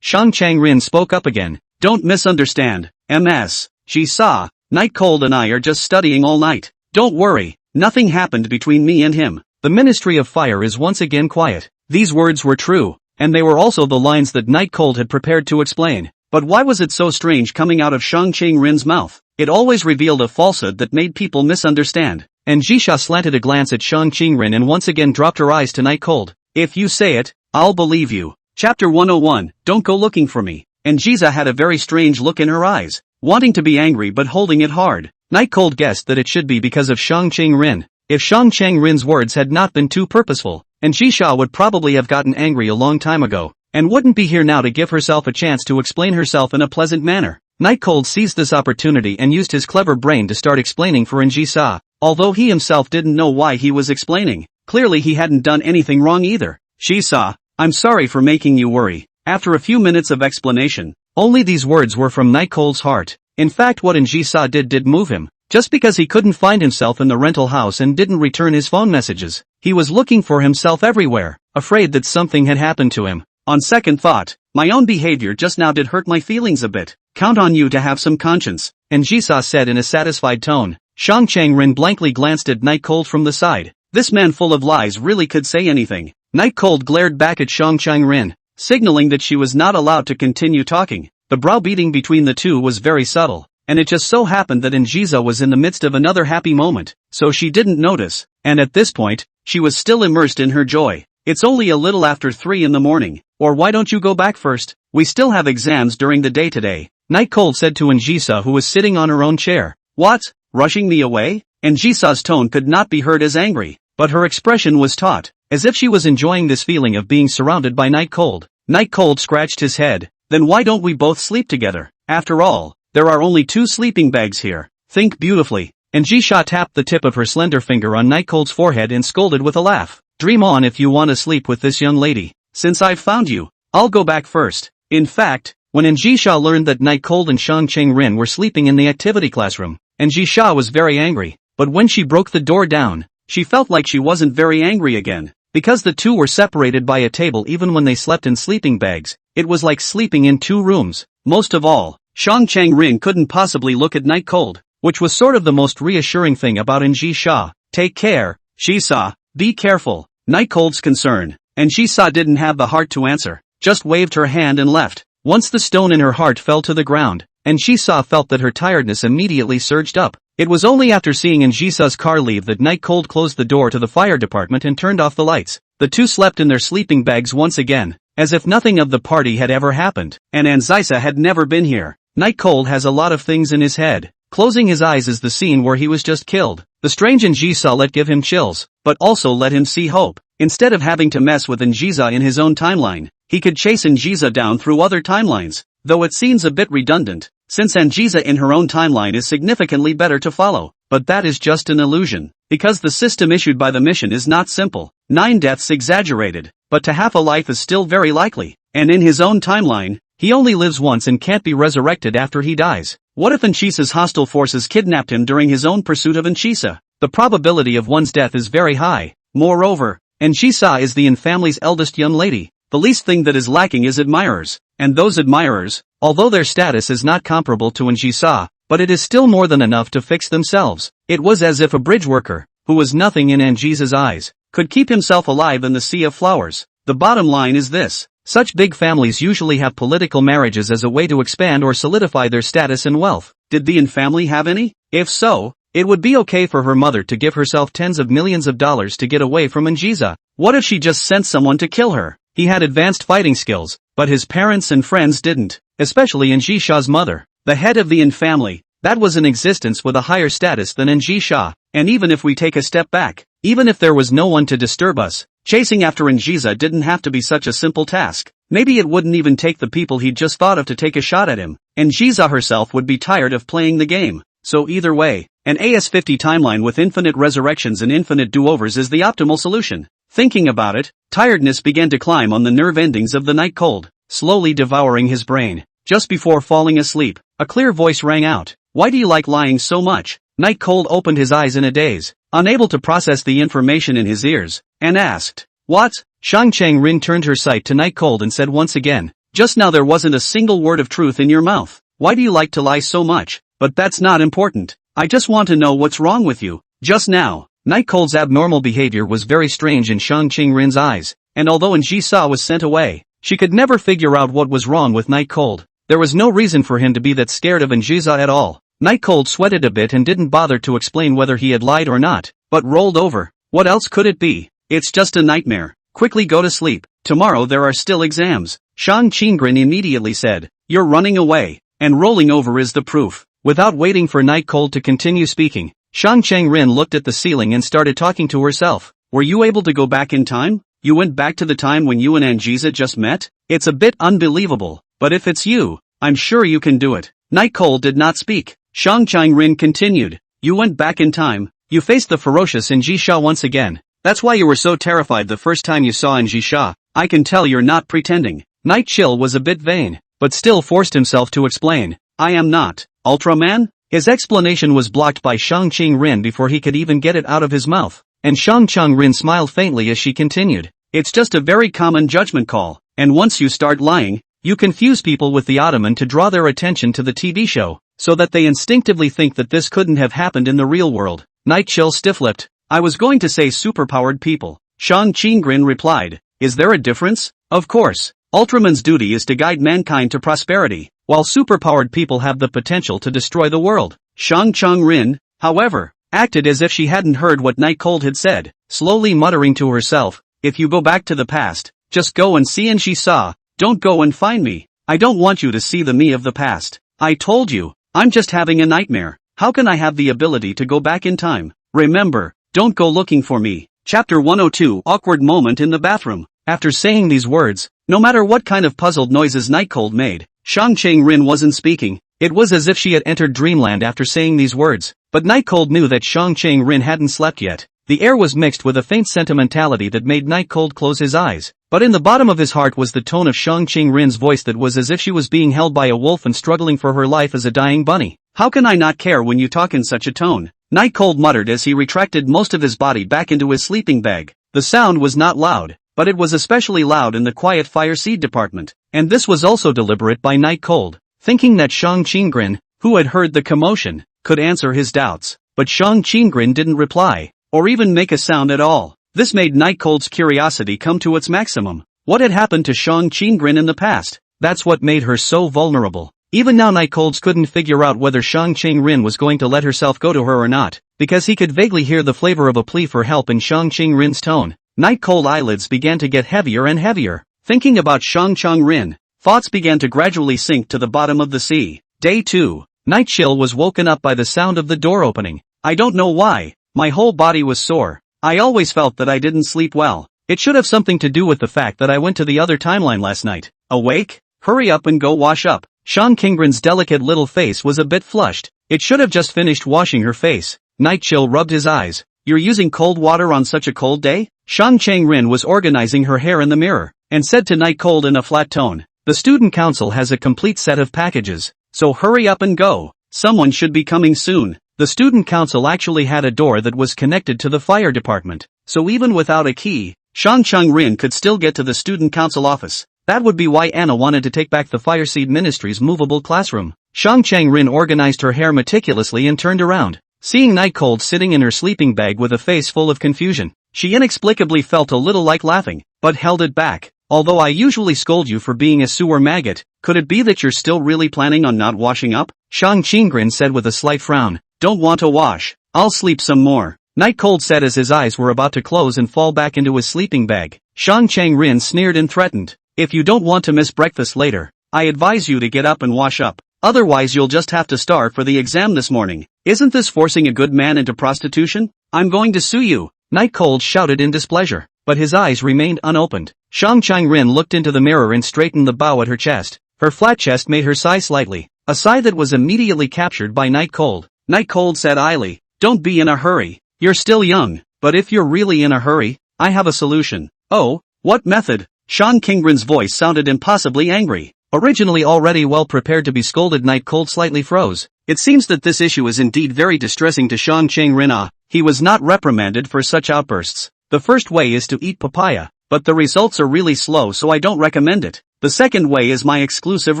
Shang Qinggren spoke up again. "Don't misunderstand, MS. Ji-sa, Night Cold and I are just studying all night. Don't worry, nothing happened between me and him." The Ministry of Fire is once again quiet. These words were true, and they were also the lines that Night Cold had prepared to explain. But why was it so strange coming out of Shang Qinggren's mouth? It always revealed a falsehood that made people misunderstand. And Ji-sa slanted a glance at Shang Qinggren and once again dropped her eyes to Night Cold. "If you say it, I'll believe you." Chapter 101, Don't Go Looking for Me. And Ji-sa had a very strange look in her eyes, wanting to be angry but holding it hard. Night Cold guessed that it should be because of Shang Qinggren. If Shang Qinggren's words had not been too purposeful, and Ji-sa would probably have gotten angry a long time ago, and wouldn't be here now to give herself a chance to explain herself in a pleasant manner. Night Cold seized this opportunity and used his clever brain to start explaining for Ji-sa, although he himself didn't know why he was explaining. Clearly he hadn't done anything wrong either. "Ji-sa, I'm sorry for making you worry." After a few minutes of explanation, only these words were from Night Cold's heart. In fact, what Ji-sa did move him. Just because he couldn't find himself in the rental house and didn't return his phone messages, he was looking for himself everywhere, afraid that something had happened to him. "On second thought, my own behavior just now did hurt my feelings a bit. Count on you to have some conscience," and Ji-sa said in a satisfied tone. Shang Qinggren blankly glanced at Night Cold from the side. This man full of lies really could say anything. Night Cold glared back at Shang Qinggren, signaling that she was not allowed to continue talking. The browbeating between the two was very subtle, and it just so happened that Ji-sa was in the midst of another happy moment, so she didn't notice, and at this point, she was still immersed in her joy. "It's only a little after 3 in the morning, or why don't you go back first? We still have exams during the day today," Night Cold said to Ji-sa, who was sitting on her own chair. "What? Rushing me away?" And Ji-sa's tone could not be heard as angry, but her expression was taut, as if she was enjoying this feeling of being surrounded by Night Cold. Night Cold scratched his head. "Then why don't we both sleep together? After all, there are only 2 sleeping bags here. Think beautifully." And Ji-sa tapped the tip of her slender finger on Night Cold's forehead and scolded with a laugh. "Dream on if you want to sleep with this young lady. since I've found you, I'll go back first. In fact, when Njisha learned that Night Cold and Shang Rin were sleeping in the activity classroom, Njisha was very angry, but when she broke the door down, she felt like she wasn't very angry again, because the two were separated by a table even when they slept in sleeping bags. It was like sleeping in two rooms. Most of all, Shang Rin couldn't possibly look at Night Cold, which was sort of the most reassuring thing about Njisha. Take care, Shisa, be careful. Night Cold's concern, and Shisa didn't have the heart to answer, just waved her hand and left. Once the stone in her heart fell to the ground, and Shisa felt that her tiredness immediately surged up. It was only after seeing Njisa's car leave that Night Cold closed the door to the fire department and turned off the lights. The two slept in their sleeping bags once again, as if nothing of the party had ever happened, and Anzisa had never been here. Night Cold has a lot of things in his head. Closing his eyes is the scene where he was just killed. The strange Njisa let give him chills, but also let him see hope. Instead of having to mess with Njisa in his own timeline, he could chase Njisa down through other timelines, though it seems a bit redundant, since Njisa in her own timeline is significantly better to follow. But that is just an illusion, because the system issued by the mission is not simple. 9 deaths exaggerated, but to half a life is still very likely, and in his own timeline, he only lives once and can't be resurrected after he dies. What if Nchisa's hostile forces kidnapped him during his own pursuit of Nchisa? The probability of one's death is very high. Moreover, Nchisa is the family's eldest young lady. The least thing that is lacking is admirers, and those admirers, although their status is not comparable to Nchisa, but it is still more than enough to fix themselves. It was as if a bridge worker, who was nothing in Nchisa's eyes, could keep himself alive in the sea of flowers. The bottom line is this. Such big families usually have political marriages as a way to expand or solidify their status and wealth. Did the Yin family have any? If so, it would be okay for her mother to give herself tens of millions of dollars to get away from Nchisa. What if she just sent someone to kill her? He had advanced fighting skills, but his parents and friends didn't, especially Njisha's mother. The head of the Yin family, that was in existence with a higher status than Njisha. And even if we take a step back, even if there was no one to disturb us, chasing after Njisa didn't have to be such a simple task. Maybe it wouldn't even take the people he'd just thought of to take a shot at him. Njisa herself would be tired of playing the game. So either way, an AS50 timeline with infinite resurrections and infinite do-overs is the optimal solution. Thinking about it, tiredness began to climb on the nerve endings of the Night Cold, slowly devouring his brain. Just before falling asleep, a clear voice rang out. Why do you like lying so much? Night Cold opened his eyes in a daze, unable to process the information in his ears, and asked, What? Shang Rin turned her sight to Night Cold and said once again, Just now there wasn't a single word of truth in your mouth. Why do you like to lie so much? But that's not important. I just want to know what's wrong with you. Just now. Night Cold's abnormal behavior was very strange in Shang Rin's eyes, and although Njisa was sent away, she could never figure out what was wrong with Night Cold. There was no reason for him to be that scared of Njisa at all. Night Cold sweated a bit and didn't bother to explain whether he had lied or not, but rolled over. What else could it be? It's just a nightmare. Quickly go to sleep. Tomorrow there are still exams. Shang Rin immediately said, You're running away, and rolling over is the proof. Without waiting for Night Cold to continue speaking, Shang Rin looked at the ceiling and started talking to herself. Were you able to go back in time? You went back to the time when you and Njisa just met? It's a bit unbelievable, but if it's you, I'm sure you can do it. Night Cold did not speak. Shang Rin continued. You went back in time. You faced the ferocious Njisha once again. That's why you were so terrified the first time you saw Njisha. I can tell you're not pretending. Night Chill was a bit vain, but still forced himself to explain. I am not Ultraman? His explanation was blocked by Shang Rin before he could even get it out of his mouth, and Shang Rin smiled faintly as she continued. It's just a very common judgment call, and once you start lying, you confuse people with the Ottoman to draw their attention to the TV show, so that they instinctively think that this couldn't have happened in the real world. Night Chill stiff-lipped. I was going to say superpowered people. Shang Rin replied. Is there a difference? Of course. Ultraman's duty is to guide mankind to prosperity, while superpowered people have the potential to destroy the world. Shang Rin, however, acted as if she hadn't heard what Night Cold had said, slowly muttering to herself, If you go back to the past, just go and see Nchisa. Don't go and find me. I don't want you to see the me of the past. I told you, I'm just having a nightmare. How can I have the ability to go back in time? Remember, don't go looking for me. Chapter 102 Awkward Moment in the Bathroom. After saying these words, no matter what kind of puzzled noises Night Cold made, Shang Rin wasn't speaking. It was as if she had entered dreamland after saying these words. But Night Cold knew that Shang Rin hadn't slept yet. The air was mixed with a faint sentimentality that made Night Cold close his eyes. But in the bottom of his heart was the tone of Shang Qingrin's voice that was as if she was being held by a wolf and struggling for her life as a dying bunny. How can I not care when you talk in such a tone? Night Cold muttered as he retracted most of his body back into his sleeping bag. The sound was not loud, but it was especially loud in the quiet fire seed department. And this was also deliberate by Night Cold, thinking that Shang Qingrin, who had heard the commotion, could answer his doubts. But Shang Qingrin didn't reply, or even make a sound at all. This made Night Cold's curiosity come to its maximum. What had happened to Shang Qingrin in the past? That's what made her so vulnerable. Even now Night Cold couldn't figure out whether Shang Qingrin was going to let herself go to her or not, because he could vaguely hear the flavor of a plea for help in Shang Qingrin's tone. Night Cold eyelids began to get heavier and heavier. Thinking about Shang Qingrin, thoughts began to gradually sink to the bottom of the sea. Day 2. Night Chill was woken up by the sound of the door opening. I don't know why, my whole body was sore. I always felt that I didn't sleep well. It should have something to do with the fact that I went to the other timeline last night. Awake? Hurry up and go wash up. Shang Qingrin's delicate little face was a bit flushed. It should have just finished washing her face. Night Chill rubbed his eyes. You're using cold water on such a cold day? Shang Qingrin was organizing her hair in the mirror, and said to Night Cold in a flat tone, the student council has a complete set of packages, so hurry up and go. Someone should be coming soon. The student council actually had a door that was connected to the fire department, so even without a key, Shang Qingrin could still get to the student council office. That would be why Anna wanted to take back the Fireseed Ministry's movable classroom. Shang Qingrin organized her hair meticulously and turned around. Seeing Night Cold sitting in her sleeping bag with a face full of confusion, she inexplicably felt a little like laughing, but held it back. Although I usually scold you for being a sewer maggot, could it be that you're still really planning on not washing up? Shang Qingrin said with a slight frown. Don't want to wash. I'll sleep some more. Night Cold said as his eyes were about to close and fall back into his sleeping bag. Shang Qingrin sneered and threatened. If you don't want to miss breakfast later, I advise you to get up and wash up. Otherwise you'll just have to starve for the exam this morning. Isn't this forcing a good man into prostitution? I'm going to sue you. Night Cold shouted in displeasure, but his eyes remained unopened. Shang Qingrin looked into the mirror and straightened the bow at her chest. Her flat chest made her sigh slightly, a sigh that was immediately captured by Night Cold. Night Cold said idly, don't be in a hurry. You're still young, but if you're really in a hurry, I have a solution. Oh, what method? Shang Qingrin's voice sounded impossibly angry. Originally already well prepared to be scolded, Night Cold slightly froze. It seems that this issue is indeed very distressing to Shang Qingrin. He was not reprimanded for such outbursts. The first way is to eat papaya, but the results are really slow, so I don't recommend it. The second way is my exclusive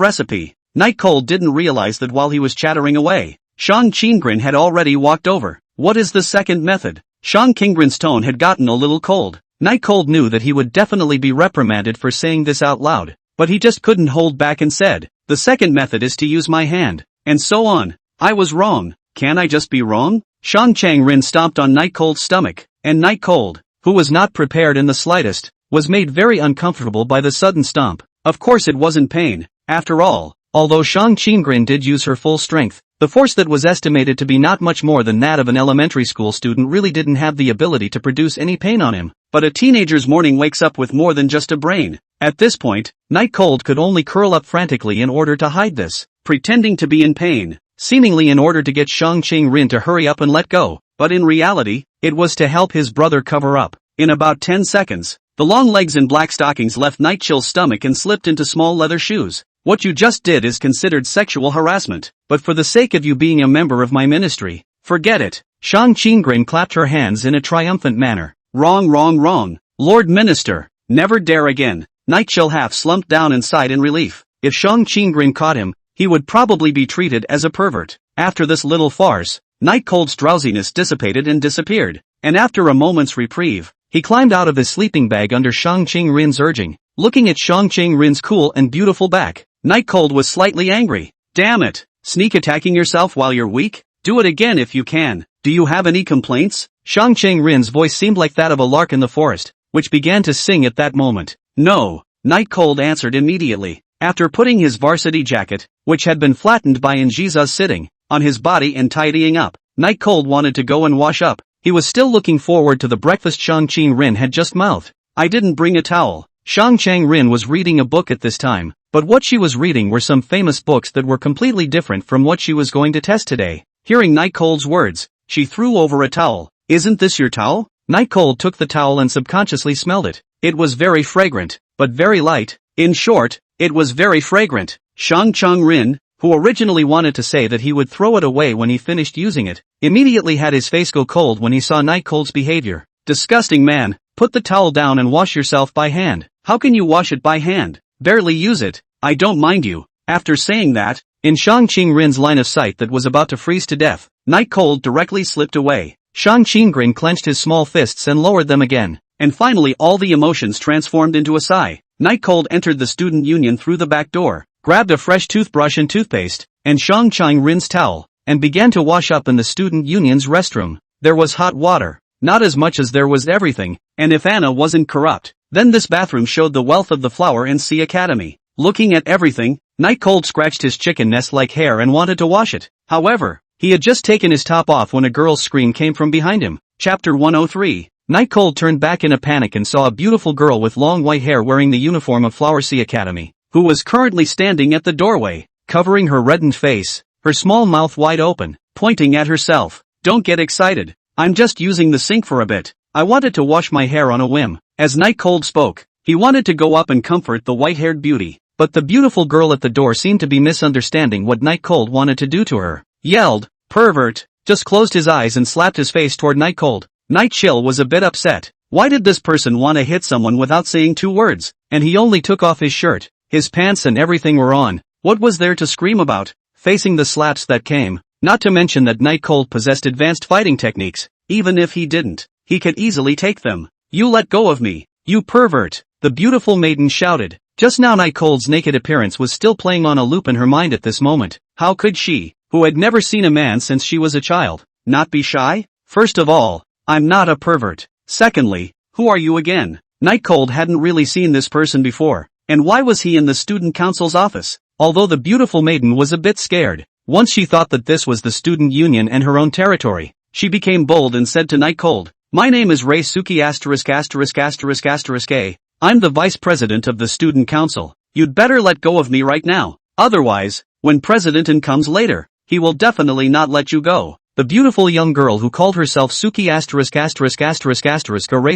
recipe. Night Cold didn't realize that while he was chattering away, Shang Qingrin had already walked over. What is the second method? Shang Qingrin's tone had gotten a little cold. Night Cold knew that he would definitely be reprimanded for saying this out loud, but he just couldn't hold back and said, the second method is to use my hand, and so on. I was wrong. Can I just be wrong? Shang Qingrin stomped on Night Cold's stomach, and Night Cold, who was not prepared in the slightest, was made very uncomfortable by the sudden stomp. Of course it wasn't pain. After all, although Shang Qingrin did use her full strength, the force that was estimated to be not much more than that of an elementary school student really didn't have the ability to produce any pain on him. But a teenager's morning wakes up with more than just a brain. At this point, Night Cold could only curl up frantically in order to hide this, pretending to be in pain, seemingly in order to get Shang Qingrin to hurry up and let go. But in reality, it was to help his brother cover up. In about 10 seconds, the long legs and black stockings left Night Chill's stomach and slipped into small leather shoes. What you just did is considered sexual harassment, but for the sake of you being a member of my ministry, forget it. Shang Qingrin clapped her hands in a triumphant manner. Wrong, wrong, wrong. Lord Minister, never dare again. Night Chill half slumped down inside in relief. If Shang Qingrin caught him, he would probably be treated as a pervert. After this little farce, Night Cold's drowsiness dissipated and disappeared, and after a moment's reprieve, he climbed out of his sleeping bag under Shang Qingrin's urging. Looking at Shang Qingrin's cool and beautiful back, Night Cold was slightly angry. Damn it! Sneak attacking yourself while you're weak? Do it again if you can. Do you have any complaints? Shang Qingrin's voice seemed like that of a lark in the forest, which began to sing at that moment. No, Night Cold answered immediately. After putting his varsity jacket, which had been flattened by Njiza's sitting, on his body and tidying up, Night Cold wanted to go and wash up. He was still looking forward to the breakfast Shang Qingrin had just mouthed. I didn't bring a towel. Shang Qingrin was reading a book at this time, but what she was reading were some famous books that were completely different from what she was going to test today. Hearing Night Cold's words, she threw over a towel. Isn't this your towel? Night Cold took the towel and subconsciously smelled it. It was very fragrant, but very light. In short, it was very fragrant. Shang Chang-rin, who originally wanted to say that he would throw it away when he finished using it, immediately had his face go cold when he saw Night Cold's behavior. Disgusting man, put the towel down and wash yourself by hand. How can you wash it by hand? Barely use it. I don't mind you. After saying that, in Shang Qingrin's line of sight that was about to freeze to death, Night Cold directly slipped away. Shang Qingrin clenched his small fists and lowered them again. And finally all the emotions transformed into a sigh. Night Cold entered the student union through the back door, grabbed a fresh toothbrush and toothpaste, and Shang Qingrin's towel, and began to wash up in the student union's restroom. There was hot water. Not as much as there was everything, and if Anna wasn't corrupt, then this bathroom showed the wealth of the Flower and Sea Academy. Looking at everything, Night Cold scratched his chicken nest-like hair and wanted to wash it. However, he had just taken his top off when a girl's scream came from behind him. Chapter 103. Night Cold turned back in a panic and saw a beautiful girl with long white hair wearing the uniform of Flower Sea Academy, who was currently standing at the doorway, covering her reddened face, her small mouth wide open, pointing at herself. Don't get excited. I'm just using the sink for a bit. I wanted to wash my hair on a whim. As Night Cold spoke, he wanted to go up and comfort the white-haired beauty, but the beautiful girl at the door seemed to be misunderstanding what Night Cold wanted to do to her. Yelled, "Pervert!" Just closed his eyes and slapped his face toward Night Cold. Night Chill was a bit upset. Why did this person want to hit someone without saying 2 words? And he only took off his shirt. His pants and everything were on. What was there to scream about? Facing the slaps that came. Not to mention that Night Cold possessed advanced fighting techniques. Even if he didn't, he could easily take them. You let go of me, you pervert! The beautiful maiden shouted. Just now Night Cold's naked appearance was still playing on a loop in her mind at this moment. How could she, who had never seen a man since she was a child, not be shy? First of all, I'm not a pervert. Secondly, who are you again? Night Cold hadn't really seen this person before. And why was he in the student council's office? Although the beautiful maiden was a bit scared, once she thought that this was the student union and her own territory, she became bold and said to Night Cold, "My name is Ray Suki ******A. I'm the vice president of the student council. You'd better let go of me right now. Otherwise, when President In comes later, he will definitely not let you go." The beautiful young girl who called herself Suki *****A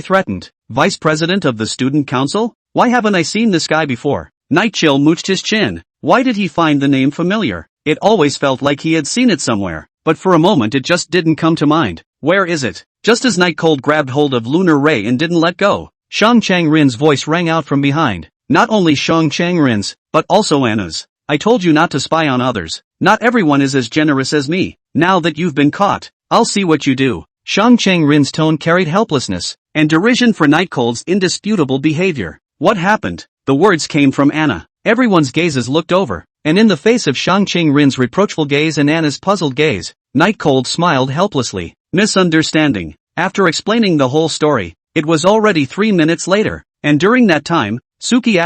threatened. Vice president of the student council? Why haven't I seen this guy before? Night Chill mooched his chin. Why did he find the name familiar? It always felt like he had seen it somewhere, but for a moment it just didn't come to mind. Where is it? Just as Night Cold grabbed hold of Lunar Ray and didn't let go, Shang Chang-rin's voice rang out from behind. Not only Shang Chang-rin's, but also Anna's. I told you not to spy on others. Not everyone is as generous as me. Now that you've been caught, I'll see what you do. Shang Chang-rin's tone carried helplessness and derision for Night Cold's indisputable behavior. What happened? The words came from Anna. Everyone's gazes looked over, and in the face of Shang Chang-rin's reproachful gaze and Anna's puzzled gaze, Night Cold smiled helplessly. Misunderstanding. After explaining the whole story, it was already 3 minutes later, and during that time, Suki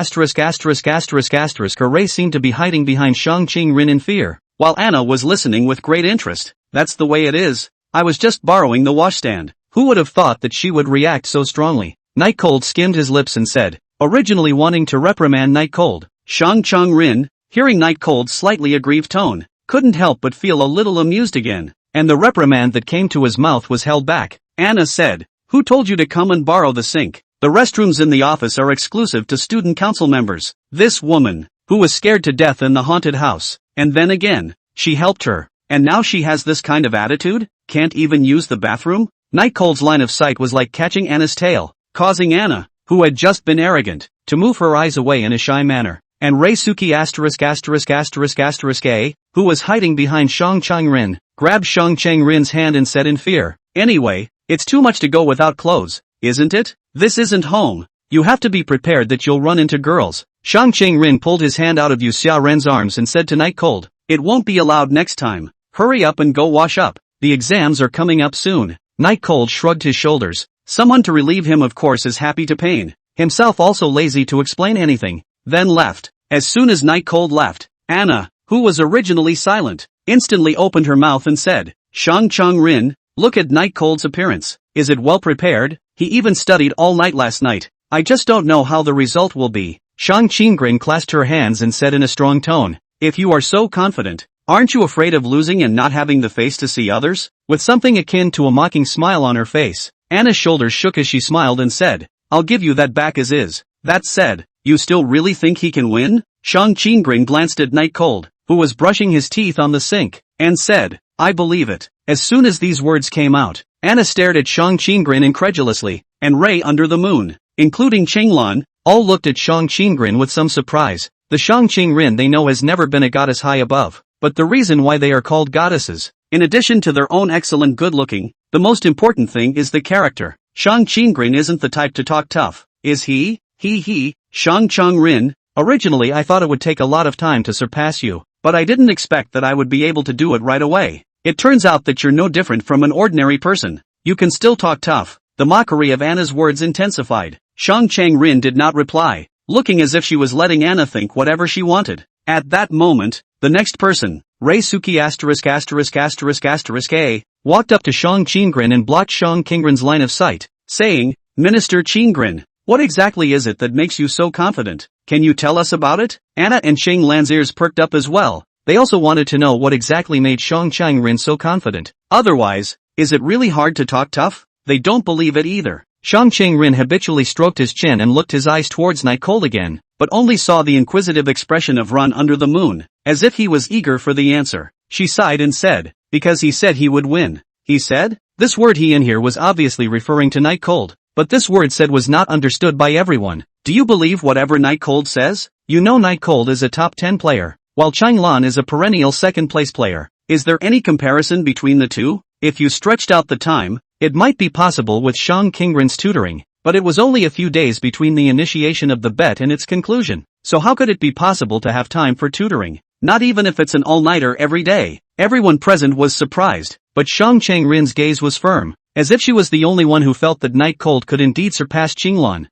*****Ray seemed to be hiding behind Shang Chang-rin in fear, while Anna was listening with great interest. That's the way it is. I was just borrowing the washstand. Who would have thought that she would react so strongly? Night Cold skimmed his lips and said, originally wanting to reprimand Night Cold. Shang Chang-rin, hearing Night Cold's slightly aggrieved tone, couldn't help but feel a little amused again, and the reprimand that came to his mouth was held back. Anna said, "Who told you to come and borrow the sink? The restrooms in the office are exclusive to student council members." This woman, who was scared to death in the haunted house, and then again, she helped her, and now she has this kind of attitude? Can't even use the bathroom? Night Cold's line of sight was like catching Anna's tail, causing Anna, who had just been arrogant, to move her eyes away in a shy manner. And Reisuki *****A, who was hiding behind Shang Chang-rin, grabbed Shang Chang-rin's hand and said in fear, "Anyway, it's too much to go without clothes, isn't it? This isn't home. You have to be prepared that you'll run into girls." Shang Chang-rin pulled his hand out of Yu Xia-ren's arms and said to Night Cold, "It won't be allowed next time. Hurry up and go wash up. The exams are coming up soon." Night Cold shrugged his shoulders. Someone to relieve him of course is happy to pain. Himself also lazy to explain anything. Then left. As soon as Night Cold left, Anna, who was originally silent, instantly opened her mouth and said, "Shang Chang-rin, look at Night Cold's appearance. Is it well prepared? He even studied all night last night. I just don't know how the result will be." Shang Ching-grin clasped her hands and said in a strong tone, "If you are so confident, aren't you afraid of losing and not having the face to see others?" With something akin to a mocking smile on her face, Anna's shoulders shook as she smiled and said, I'll give you that back as is. That said, you still really think he can win? Shang Qinggren glanced at Night Cold, who was brushing his teeth on the sink, and said, I believe it. As soon as these words came out, Anna stared at Shang Qinggren incredulously, and Ray under the moon, including Qinglan, all looked at Shang Qinggren with some surprise. The Shang Qinggren they know has never been a goddess high above, but the reason why they are called goddesses, in addition to their own excellent good-looking, the most important thing is the character. Shang Qinggren isn't the type to talk tough, is he? Shang Qinggren, originally I thought it would take a lot of time to surpass you, but I didn't expect that I would be able to do it right away. It turns out that you're no different from an ordinary person. You can still talk tough. The mockery of Anna's words intensified. Shang Qinggren did not reply, looking as if she was letting Anna think whatever she wanted. At that moment, the next person, Reisuke *****A, walked up to Shang Qinggren and blocked Shang Qinggren's line of sight, saying, Minister Qinggren, what exactly is it that makes you so confident? Can you tell us about it? Anna and Shang Lan's ears perked up as well. They also wanted to know what exactly made Shang Qinggren so confident. Otherwise, is it really hard to talk tough? They don't believe it either. Shang Qinggren habitually stroked his chin and looked his eyes towards Night Cold again, but only saw the inquisitive expression of Run under the moon, as if he was eager for the answer. She sighed and said, because he said he would win. He said? This word he in here was obviously referring to Night Cold, but this word said was not understood by everyone. Do you believe whatever Night Cold says? You know Night Cold is a top 10 player, while Qinglan is a perennial second place player. Is there any comparison between the two? If you stretched out the time, it might be possible with Shang Qinggren's tutoring, but it was only a few days between the initiation of the bet and its conclusion. So how could it be possible to have time for tutoring? Not even if it's an all-nighter every day. Everyone present was surprised, but Shang Qinggren's gaze was firm, as if she was the only one who felt that Night Cold could indeed surpass Qinglan.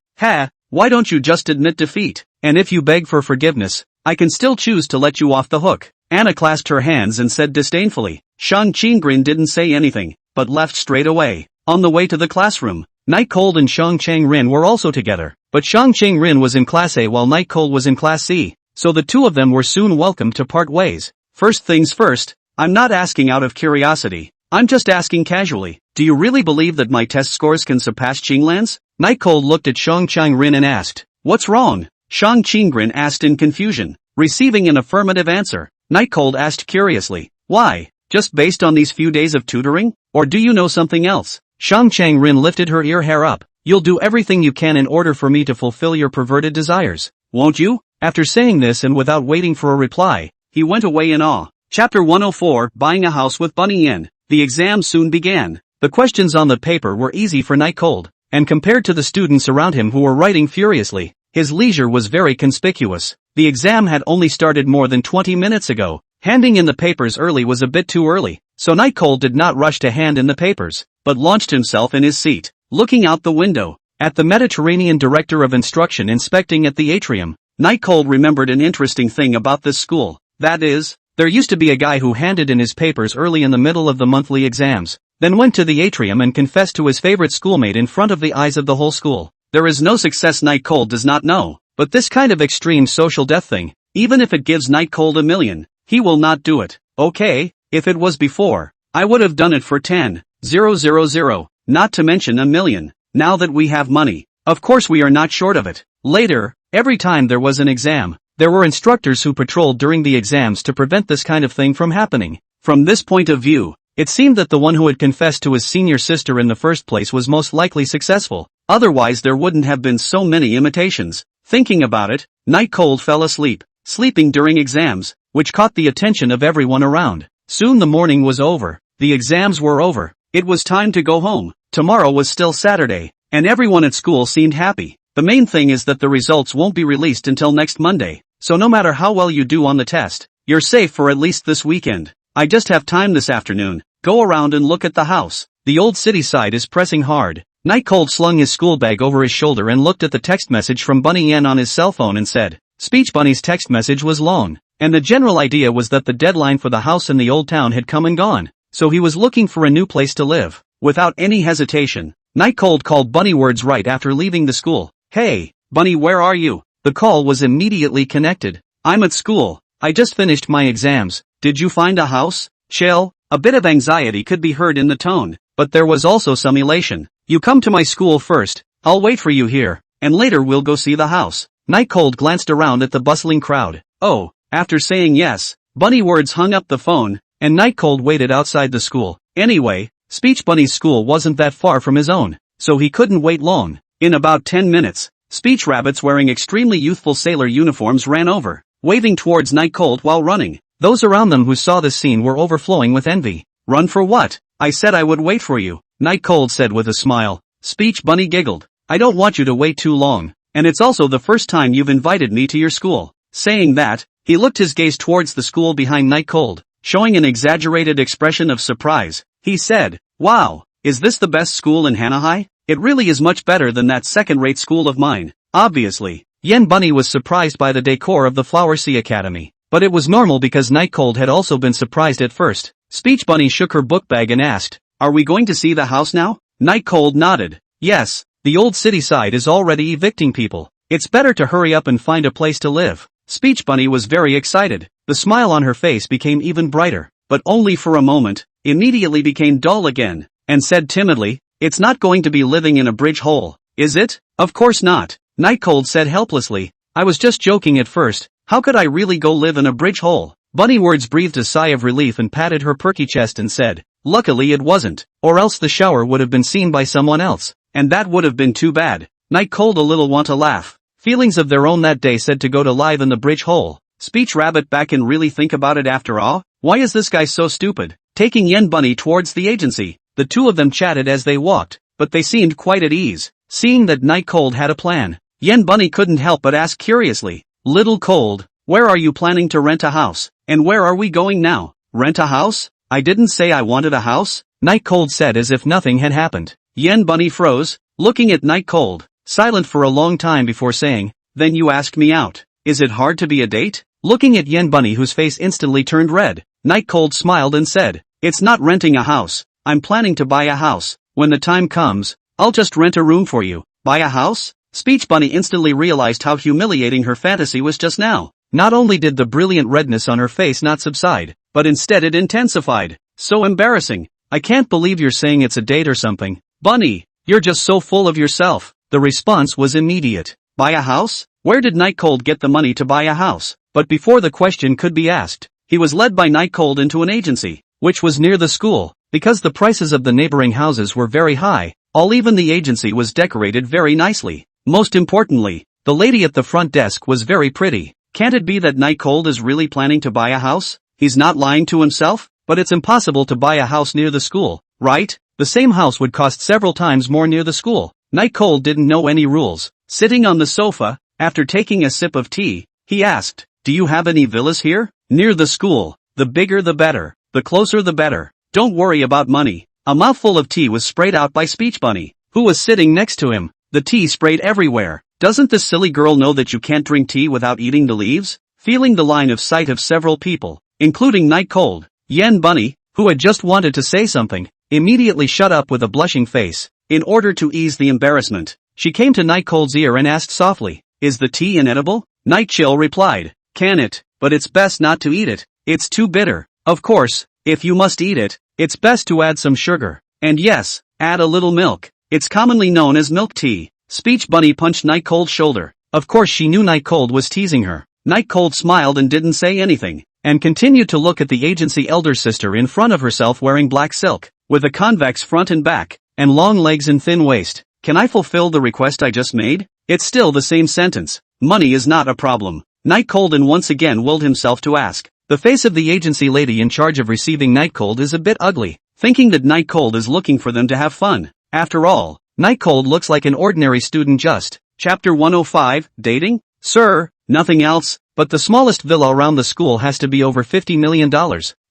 Why don't you just admit defeat? And if you beg for forgiveness, I can still choose to let you off the hook. Anna clasped her hands and said disdainfully. Shang Qinggren didn't say anything, but left straight away. On the way to the classroom, Night Cold and Shang Qinggren were also together, but Shang Qinggren was in Class A while Night Cold was in Class C, so the two of them were soon welcome to part ways. First things first, I'm not asking out of curiosity, I'm just asking casually, do you really believe that my test scores can surpass Qinglan's? Night Cold looked at Shang Qinggren and asked, what's wrong? Shang Qinggren asked in confusion, receiving an affirmative answer. Night Cold asked curiously, why? Just based on these few days of tutoring? Or do you know something else? Shang Qinggren lifted her ear hair up. You'll do everything you can in order for me to fulfill your perverted desires, won't you? After saying this and without waiting for a reply, he went away in awe. Chapter 104, Buying a House with Bunny Yin. The exam soon began. The questions on the paper were easy for Night Cold, and compared to the students around him who were writing furiously, his leisure was very conspicuous. The exam had only started more than 20 minutes ago. Handing in the papers early was a bit too early, so Night Cold did not rush to hand in the papers, but launched himself in his seat, looking out the window, at the Mediterranean Director of Instruction inspecting at the atrium. Night Cold remembered an interesting thing about this school, that is, there used to be a guy who handed in his papers early in the middle of the monthly exams, then went to the atrium and confessed to his favorite schoolmate in front of the eyes of the whole school. There is no success Night Cold does not know, but this kind of extreme social death thing, even if it gives Night Cold $1 million, he will not do it. Okay, if it was before, I would have done it for 10,000, not to mention $1 million. Now that we have money, of course we are not short of it. Later, every time there was an exam, there were instructors who patrolled during the exams to prevent this kind of thing from happening. From this point of view, it seemed that the one who had confessed to his senior sister in the first place was most likely successful. Otherwise there wouldn't have been so many imitations. Thinking about it, Night Cold fell asleep, sleeping during exams, which caught the attention of everyone around. Soon the morning was over, the exams were over, it was time to go home. Tomorrow was still Saturday, and everyone at school seemed happy. The main thing is that the results won't be released until next Monday, so no matter how well you do on the test, you're safe for at least this weekend. I just have time this afternoon, go around and look at the house. The old city side is pressing hard. Night Cold slung his school bag over his shoulder and looked at the text message from Bunny Yen on his cell phone and said, Speech Bunny's text message was long, and the general idea was that the deadline for the house in the old town had come and gone, so he was looking for a new place to live. Without any hesitation, Night Cold called Bunny words right after leaving the school. Hey, Bunny, where are you? The call was immediately connected. I'm at school, I just finished my exams. Did you find a house? Chill. A bit of anxiety could be heard in the tone, but there was also some elation. You come to my school first, I'll wait for you here, and later we'll go see the house. Night Cold glanced around at the bustling crowd. Oh, after saying yes, Bunny Words hung up the phone, and Night Cold waited outside the school. Anyway, Speech Bunny's school wasn't that far from his own, so he couldn't wait long. In about 10 minutes, Speech Rabbits wearing extremely youthful sailor uniforms ran over, waving towards Night Cold while running. Those around them who saw this scene were overflowing with envy. Run for what? I said I would wait for you, Night Cold said with a smile. Speech Bunny giggled. I don't want you to wait too long, and it's also the first time you've invited me to your school. Saying that, he looked his gaze towards the school behind Night Cold, showing an exaggerated expression of surprise. He said, wow, is this the best school in Hanahai? It really is much better than that second-rate school of mine. Obviously, Yen Bunny was surprised by the decor of the Flower Sea Academy, but it was normal because Night Cold had also been surprised at first. Speech Bunny shook her book bag and asked, are we going to see the house now? Night Cold nodded. Yes, the old city side is already evicting people. It's better to hurry up and find a place to live. Speech Bunny was very excited. The smile on her face became even brighter, but only for a moment, immediately became dull again, and said timidly, it's not going to be living in a bridge hole, is it? Of course not, Night Cold said helplessly. I was just joking at first. How could I really go live in a bridge hole? Bunny Words breathed a sigh of relief and patted her perky chest and said, luckily it wasn't, or else the shower would have been seen by someone else, and that would have been too bad. Night Cold a little want to laugh. Feelings of their own that day said to go to live in the bridge hole. Speech Rabbit back and really think about it after all? Why is this guy so stupid? Taking Yen Bunny towards the agency, the two of them chatted as they walked, but they seemed quite at ease. Seeing that Night Cold had a plan, Yen Bunny couldn't help but ask curiously, Little Cold, where are you planning to rent a house, and where are we going now? Rent a house? I didn't say I wanted a house, Night Cold said as if nothing had happened. Yen Bunny froze, looking at Night Cold, silent for a long time before saying, then you asked me out. Is it hard to be a date? Looking at Yen Bunny whose face instantly turned red, Night Cold smiled and said, it's not renting a house, I'm planning to buy a house. When the time comes, I'll just rent a room for you. Buy a house? Speech Bunny instantly realized how humiliating her fantasy was just now. Not only did the brilliant redness on her face not subside, but instead it intensified. So embarrassing. I can't believe you're saying it's a date or something. Bunny, you're just so full of yourself. The response was immediate. Buy a house? Where did Night Cold get the money to buy a house? But before the question could be asked, he was led by Night Cold into an agency, which was near the school. Because the prices of the neighboring houses were very high, even the agency was decorated very nicely. Most importantly, the lady at the front desk was very pretty. Can't it be that Night Cold is really planning to buy a house? He's not lying to himself? But it's impossible to buy a house near the school, right? The same house would cost several times more near the school. Night Cold didn't know any rules. Sitting on the sofa, after taking a sip of tea, he asked, do you have any villas here? Near the school. The bigger the better. The closer the better. Don't worry about money. A mouthful of tea was sprayed out by Speech Bunny, who was sitting next to him. The tea sprayed everywhere. Doesn't this silly girl know that you can't drink tea without eating the leaves? Feeling the line of sight of several people, including Night Cold, Yen Bunny, who had just wanted to say something, immediately shut up with a blushing face. In order to ease the embarrassment, she came to Night Cold's ear and asked softly, is the tea inedible? Night Chill replied, can it, but it's best not to eat it. It's too bitter. Of course, if you must eat it, it's best to add some sugar. And yes, add a little milk. It's commonly known as milk tea. Speech Bunny punched Night Cold's shoulder. Of course she knew Night Cold was teasing her. Night Cold smiled and didn't say anything, and continued to look at the agency elder sister in front of herself wearing black silk, with a convex front and back, and long legs and thin waist. Can I fulfill the request I just made? It's still the same sentence. Money is not a problem. Night Cold and once again willed himself to ask. The face of the agency lady in charge of receiving Night Cold is a bit ugly, thinking that Night Cold is looking for them to have fun. After all, Night Cold looks like an ordinary student just. Chapter 105, Dating? Sir, nothing else, but the smallest villa around the school has to be over $50 million.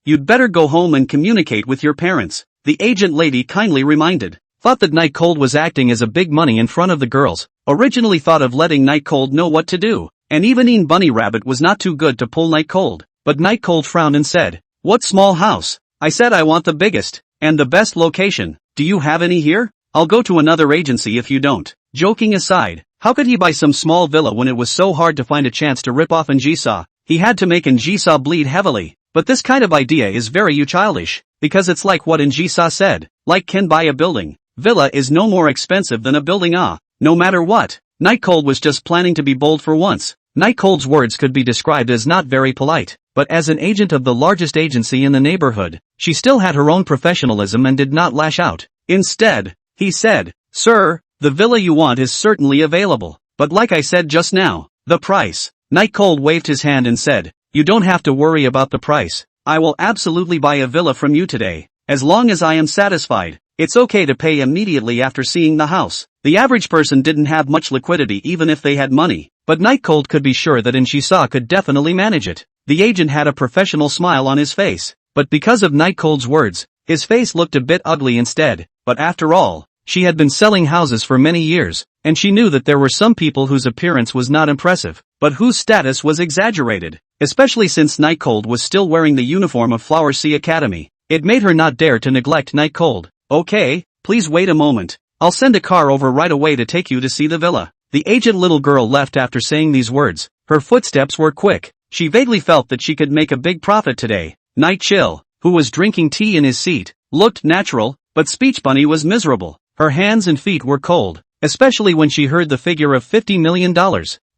You'd better go home and communicate with your parents, the agent lady kindly reminded. Thought that Night Cold was acting as a big money in front of the girls. Originally thought of letting Night Cold know what to do, and even Een Bunny Rabbit was not too good to pull Night Cold. But Night Cold frowned and said, what small house? I said I want the biggest, and the best location. Do you have any here? I'll go to another agency if you don't. Joking aside, how could he buy some small villa when it was so hard to find a chance to rip off An Jisoo? He had to make An Jisoo bleed heavily. But this kind of idea is very childish, because it's like what An Jisoo said, like can buy a building. villa is no more expensive than a building no matter what. Night Cold was just planning to be bold for once. Night Cold's words could be described as not very polite, but as an agent of the largest agency in the neighborhood, she still had her own professionalism and did not lash out. Instead, he said, "Sir, the villa you want is certainly available, but like I said just now, the price." Night Cold waved his hand and said, "You don't have to worry about the price. I will absolutely buy a villa from you today, as long as I am satisfied. It's okay to pay immediately after seeing the house." The average person didn't have much liquidity even if they had money, but Night Cold could be sure that Shisha could definitely manage it. The agent had a professional smile on his face, but because of Night Cold's words, his face looked a bit ugly instead. But after all, she had been selling houses for many years, and she knew that there were some people whose appearance was not impressive, but whose status was exaggerated, especially since Night Cold was still wearing the uniform of Flower Sea Academy. It made her not dare to neglect Night Cold. "Okay, please wait a moment. I'll send a car over right away to take you to see the villa." The aged little girl left after saying these words. Her footsteps were quick. She vaguely felt that she could make a big profit today. Night Chill, who was drinking tea in his seat, looked natural, but Speech Bunny was miserable. Her hands and feet were cold, especially when she heard the figure of $50 million.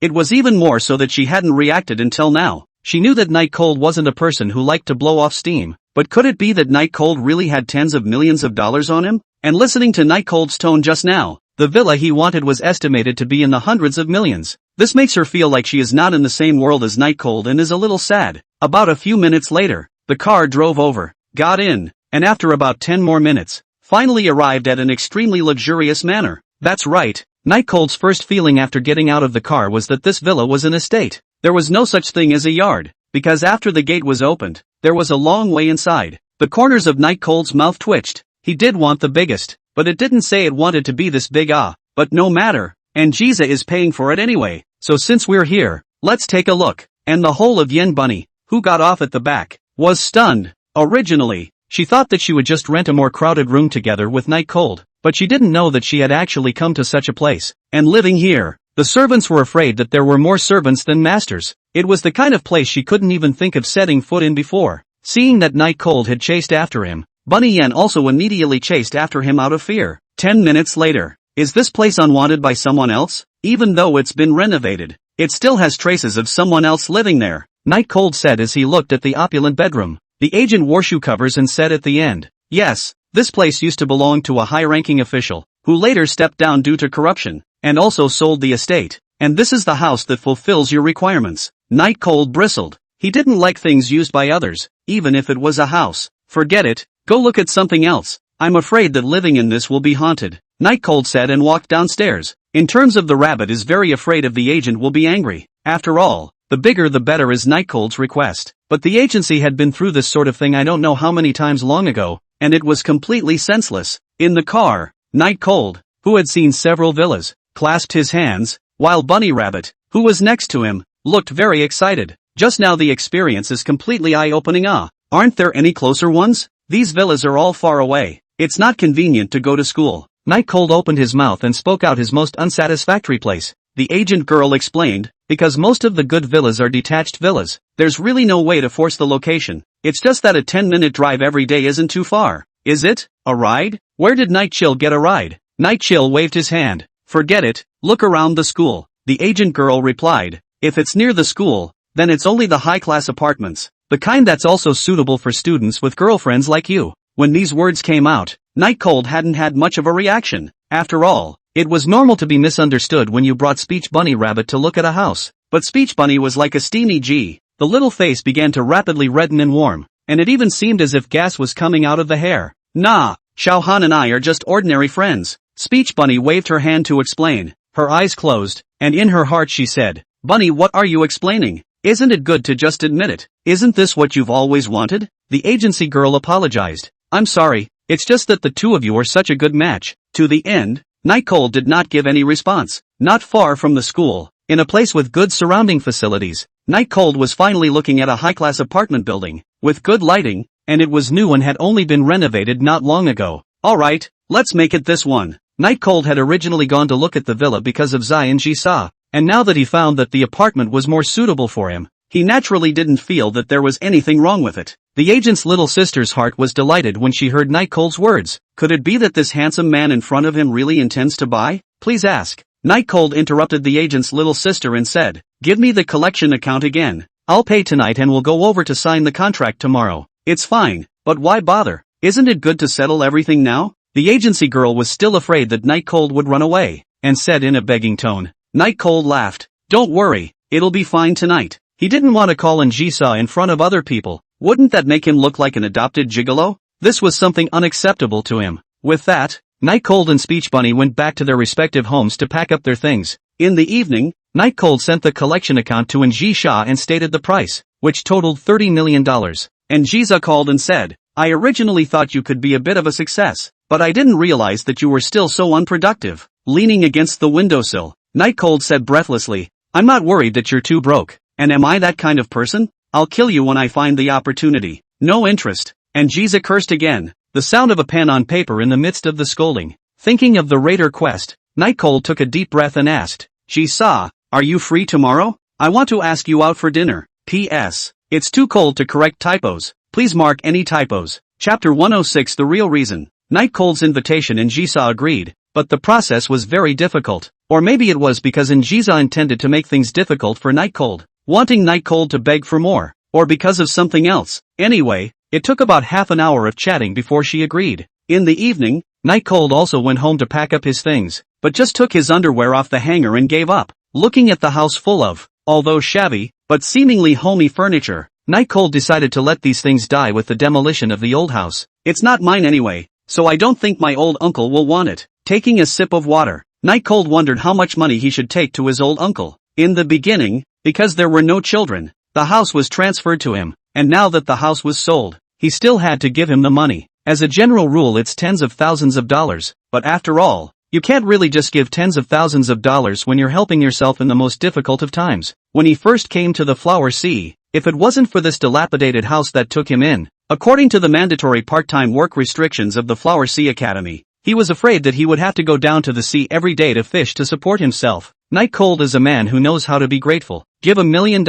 It was even more so that she hadn't reacted until now. She knew that Night Cold wasn't a person who liked to blow off steam, but could it be that Night Cold really had tens of millions of dollars on him? And listening to Night Cold's tone just now, the villa he wanted was estimated to be in the hundreds of millions. This makes her feel like she is not in the same world as Night Cold and is a little sad. About a few minutes later, the car drove over, got in, and after about 10 more minutes, finally arrived at an extremely luxurious manor. That's right, Night Cold's first feeling after getting out of the car was that this villa was an estate. There was no such thing as a yard, because after the gate was opened, there was a long way inside. The corners of Night Cold's mouth twitched. He did want the biggest, but it didn't say it wanted to be this big but no matter, and Jiza is paying for it anyway, so since we're here, let's take a look. And the whole of Yen Bunny, who got off at the back, was stunned. Originally, she thought that she would just rent a more crowded room together with Night Cold, but she didn't know that she had actually come to such a place, and living here. The servants were afraid that there were more servants than masters. It was the kind of place she couldn't even think of setting foot in before. Seeing that Night Cold had chased after him, Bunny Yen also immediately chased after him out of fear. 10 minutes later, is this place unwanted by someone else? Even though it's been renovated, it still has traces of someone else living there, Night Cold said as he looked at the opulent bedroom. The agent wore shoe covers and said at the end, "Yes, this place used to belong to a high-ranking official, who later stepped down due to corruption, and also sold the estate, and this is the house that fulfills your requirements." Night Cold bristled. He didn't like things used by others, even if it was a house. "Forget it, go look at something else. I'm afraid that living in this will be haunted," Night Cold said and walked downstairs. In terms of the rabbit is very afraid of the agent will be angry. After all, the bigger the better is Night Cold's request. But the agency had been through this sort of thing I don't know how many times long ago, and it was completely senseless. In the car, Night Cold, who had seen several villas, clasped his hands, while Bunny Rabbit, who was next to him, looked very excited. Just now the experience is completely eye-opening. Aren't there any closer ones? These villas are all far away. It's not convenient to go to school. Night Cold opened his mouth and spoke out his most unsatisfactory place. The agent girl explained, because most of the good villas are detached villas, there's really no way to force the location. It's just that a 10-minute drive every day isn't too far. Is it? A ride? Where did Night Chill get a ride? Night Chill waved his hand. Forget it, look around the school. The agent girl replied, if it's near the school, then it's only the high-class apartments, the kind that's also suitable for students with girlfriends like you. When these words came out, Night Cold hadn't had much of a reaction. After all, it was normal to be misunderstood when you brought Speech Bunny Rabbit to look at a house. But Speech Bunny was like a steamy G. The little face began to rapidly redden and warm, and it even seemed as if gas was coming out of the hair. Nah, Xiao Han and I are just ordinary friends. Speech Bunny waved her hand to explain. Her eyes closed, and in her heart she said, Bunny, what are you explaining? Isn't it good to just admit it? Isn't this what you've always wanted? The agency girl apologized. I'm sorry, it's just that the two of you are such a good match. To the end, Night Cold did not give any response. Not far from the school, in a place with good surrounding facilities, Night Cold was finally looking at a high-class apartment building, with good lighting, and it was new and had only been renovated not long ago. Alright, let's make it this one. Night Cold had originally gone to look at the villa because of Zai and Jisa, and now that he found that the apartment was more suitable for him, He naturally didn't feel that there was anything wrong with it. The agent's little sister's heart was delighted when she heard Night Cold's words. Could it be that this handsome man in front of him really intends to buy? Please ask. Night Cold interrupted the agent's little sister and said, "Give me the collection account again. I'll pay tonight and we'll go over to sign the contract tomorrow." "It's fine, but why bother? Isn't it good to settle everything now?" The agency girl was still afraid that Night Cold would run away, and said in a begging tone. Night Cold laughed. "Don't worry, it'll be fine tonight." He didn't want to call in Jisa in front of other people. Wouldn't that make him look like an adopted gigolo? This was something unacceptable to him. With that, Night Cold and Speech Bunny went back to their respective homes to pack up their things. In the evening, Night Cold sent the collection account to Njisha and stated the price, which totaled $30 million. Njisa called and said, "I originally thought you could be a bit of a success, but I didn't realize that you were still so unproductive." Leaning against the windowsill, Night Cold said breathlessly, "I'm not worried that you're too broke. And am I that kind of person? I'll kill you when I find the opportunity." "No interest." And Jiza cursed again, the sound of a pen on paper in the midst of the scolding. Thinking of the raider quest, Night Cold took a deep breath and asked, "Jiza, are you free tomorrow? I want to ask you out for dinner. P.S. It's too cold to correct typos. Please mark any typos." Chapter 106 The Real Reason. Night Cold's invitation and Jiza agreed, but the process was very difficult. Or maybe it was because Jiza intended to make things difficult for Night Cold, wanting Night Cold to beg for more, or because of something else. Anyway, it took about half an hour of chatting before she agreed. In the evening, Night Cold also went home to pack up his things, but just took his underwear off the hanger and gave up. Looking at the house full of, although shabby, but seemingly homey furniture, Night Cold decided to let these things die with the demolition of the old house. "It's not mine anyway, so I don't think my old uncle will want it." Taking a sip of water, Night Cold wondered how much money he should take to his old uncle. In the beginning, because there were no children, the house was transferred to him, and now that the house was sold, he still had to give him the money. As a general rule, it's tens of thousands of dollars, but after all, you can't really just give tens of thousands of dollars when you're helping yourself in the most difficult of times. When he first came to the Flower Sea, if it wasn't for this dilapidated house that took him in, according to the mandatory part-time work restrictions of the Flower Sea Academy, he was afraid that he would have to go down to the sea every day to fish to support himself. Night Cold is a man who knows how to be grateful. "Give $1 million,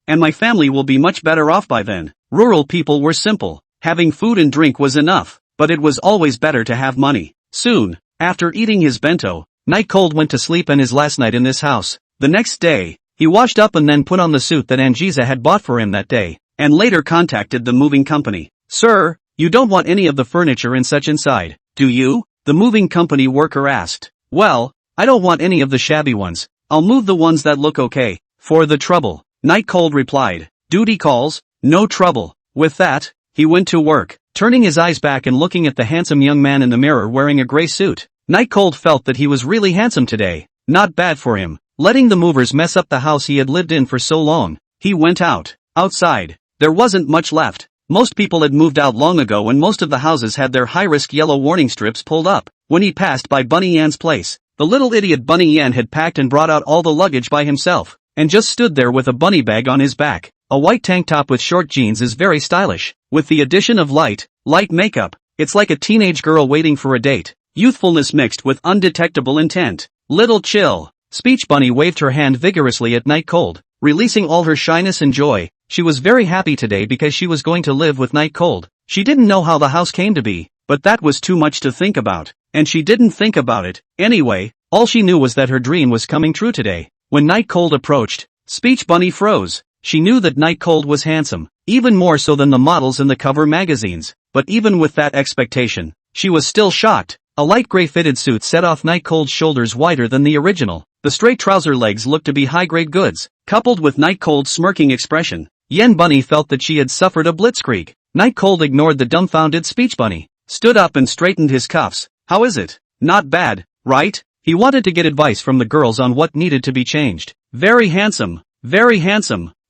and my family will be much better off by then." Rural people were simple. Having food and drink was enough, but it was always better to have money. Soon, after eating his bento, Night Cold went to sleep and his last night in this house. The next day, he washed up and then put on the suit that Anjiza had bought for him that day, and later contacted the moving company. "Sir, you don't want any of the furniture and such inside, do you?" the moving company worker asked. "Well, I don't want any of the shabby ones. I'll move the ones that look okay." "For the trouble," Night Cold replied. "Duty calls, no trouble." With that, he went to work, turning his eyes back and looking at the handsome young man in the mirror wearing a gray suit. Night Cold felt that he was really handsome today. Not bad for him, letting the movers mess up the house he had lived in for so long. He went out. Outside, there wasn't much left. Most people had moved out long ago and most of the houses had their high-risk yellow warning strips pulled up. When he passed by Bunny Yan's place, the little idiot Bunny Yan had packed and brought out all the luggage by himself, and just stood there with a bunny bag on his back. A white tank top with short jeans is very stylish. With the addition of light makeup, it's like a teenage girl waiting for a date. Youthfulness mixed with undetectable intent. "Little chill." Speech Bunny waved her hand vigorously at Night Cold, releasing all her shyness and joy. She was very happy today because she was going to live with Night Cold. She didn't know how the house came to be, but that was too much to think about, and she didn't think about it. Anyway, all she knew was that her dream was coming true today. When Night Cold approached, Speech Bunny froze. She knew that Night Cold was handsome, even more so than the models in the cover magazines, but even with that expectation, she was still shocked. A light gray fitted suit set off Night Cold's shoulders wider than the original. The straight trouser legs looked to be high-grade goods, coupled with Night Cold's smirking expression. Yen Bunny felt that she had suffered a blitzkrieg. Night Cold ignored the dumbfounded Speech Bunny, stood up and straightened his cuffs. "How is it? Not bad, right?" He wanted to get advice from the girls on what needed to be changed. Very handsome,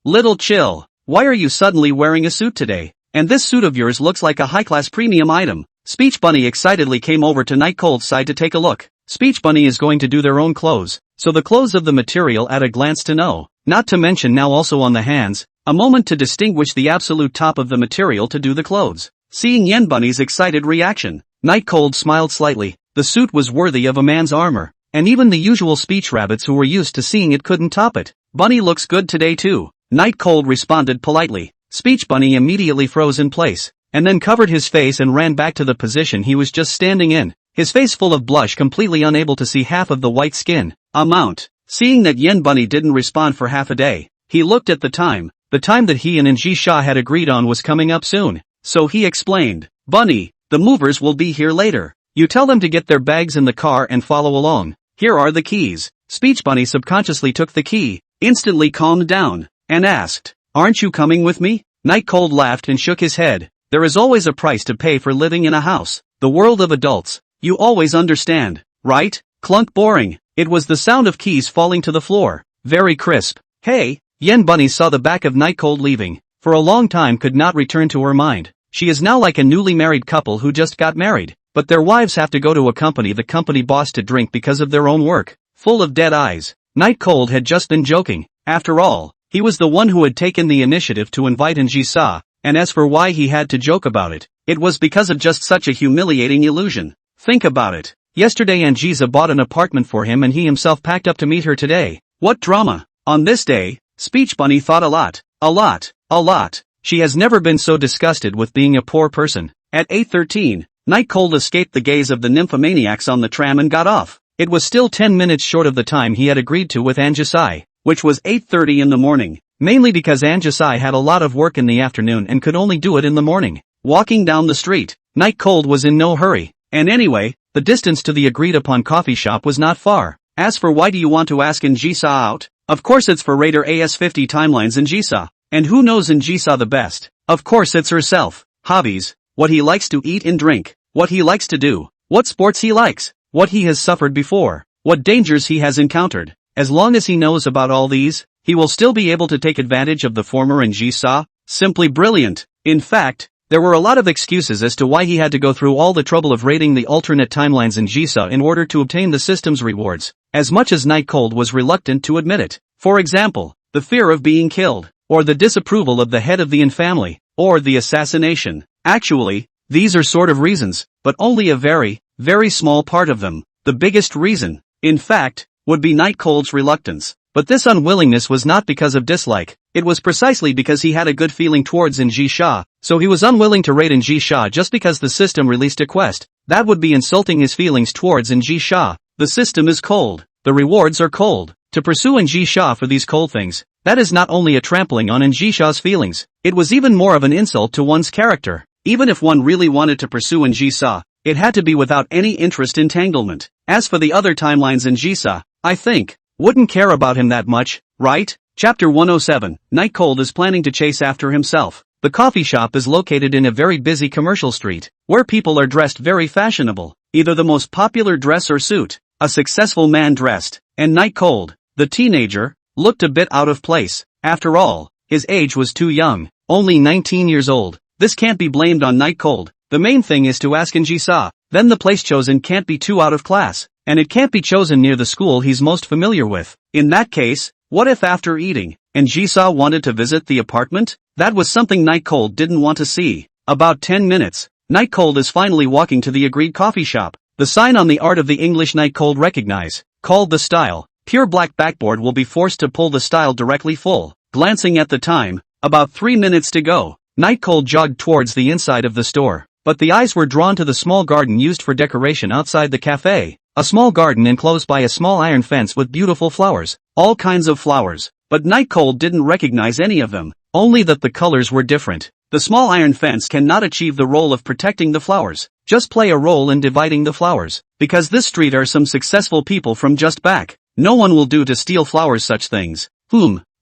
little chill. Why are you suddenly wearing a suit today? And this suit of yours looks like a high-class premium item." Speech Bunny excitedly came over to Night Cold's side to take a look. Speech Bunny is going to do their own clothes, so the clothes of the material at a glance to know, not to mention now also on the hands, a moment to distinguish the absolute top of the material to do the clothes. Seeing Yen Bunny's excited reaction, Night Cold smiled slightly. The suit was worthy of a man's armor, and even the usual speech rabbits who were used to seeing it couldn't top it. "Bunny looks good today too. Night Cold responded politely. Speech Bunny immediately froze in place, and then covered his face and ran back to the position he was just standing in, his face full of blush, completely unable to see half of the white skin. Seeing that Yen Bunny didn't respond for half a day, he looked at the time that he and Ji-sha had agreed on was coming up soon, so he explained, Bunny, the movers will be here later. You tell them to get their bags in the car and follow along. Here are the keys. Speech Bunny subconsciously took the key, instantly calmed down, and asked, aren't you coming with me? Night Cold laughed and shook his head. There is always a price to pay for living in a house. The world of adults. You always understand, right? Clunk. Boring. It was the sound of keys falling to the floor. Very crisp. Hey, Yen Bunny saw the back of Night Cold leaving. For a long time could not return to her mind. She is now like a newly married couple who just got married, but their wives have to go to accompany the company boss to drink because of their own work. Full of dead eyes. Night Cold had just been joking. After all, he was the one who had taken the initiative to invite Ji-sha, and as for why he had to joke about it, it was because of just such a humiliating illusion. Think about it. Yesterday Ji-sha bought an apartment for him and he himself packed up to meet her today. What drama? On this day, Speech Bunny thought a lot. She has never been so disgusted with being a poor person. At 8:13, Night Cold escaped the gaze of the nymphomaniacs on the tram and got off. It was still 10 minutes short of the time he had agreed to with Ji-sha, which was 8:30 in the morning, mainly because Ji-sha had a lot of work in the afternoon and could only do it in the morning. Walking down the street, Night Cold was in no hurry, and anyway, the distance to the agreed-upon coffee shop was not far. As for why do you want to ask Ji-sha out? Of course it's for Raider AS50 timelines Ji-sha. And who knows Ji-sha the best? Of course it's herself. Hobbies, what he likes to eat and drink, what he likes to do, what sports he likes, what he has suffered before, what dangers he has encountered. As long as he knows about all these, he will still be able to take advantage of the former Ji-sha. Simply brilliant. In fact, there were a lot of excuses as to why he had to go through all the trouble of raiding the alternate timelines Ji-sha in order to obtain the system's rewards, as much as Night Cold was reluctant to admit it. For example, the fear of being killed, or the disapproval of the head of the Yin family, or the assassination. Actually, these are sort of reasons, but only a very, very small part of them. The biggest reason, in fact, would be Night Cold's reluctance. But this unwillingness was not because of dislike, it was precisely because he had a good feeling towards Ji-sha, so he was unwilling to raid Ji-sha just because the system released a quest. That would be insulting his feelings towards Ji-sha. The system is cold, the rewards are cold. To pursue Ji-sha for these cold things, that is not only a trampling on Ji-sha's feelings, it was even more of an insult to one's character. Even if one really wanted to pursue Ji-sha, it had to be without any interest entanglement. As for the other timelines Ji-sha, I think, wouldn't care about him that much, right? Chapter 107, Night Cold is planning to chase after himself. The coffee shop is located in a very busy commercial street, where people are dressed very fashionable, either the most popular dress or suit, a successful man dressed, and Night Cold, the teenager, looked a bit out of place. After all, his age was too young, only 19 years old. This can't be blamed on Night Cold. The main thing is to ask Ji-sha. Then the place chosen can't be too out of class, and it can't be chosen near the school he's most familiar with. In that case, what if after eating, Ji-sha wanted to visit the apartment? That was something Night Cold didn't want to see. About 10 minutes, Night Cold is finally walking to the agreed coffee shop. The sign on the art of the English Night Cold recognize, called the style. Pure black backboard will be forced to pull the style directly full. Glancing at the time, about 3 minutes to go, Night Cold jogged towards the inside of the store. But the eyes were drawn to the small garden used for decoration outside the cafe. A small garden enclosed by a small iron fence with beautiful flowers. All kinds of flowers. But Night Cold didn't recognize any of them. Only that the colors were different. The small iron fence cannot achieve the role of protecting the flowers. Just play a role in dividing the flowers. Because this street are some successful people from just back. No one will do to steal flowers such things.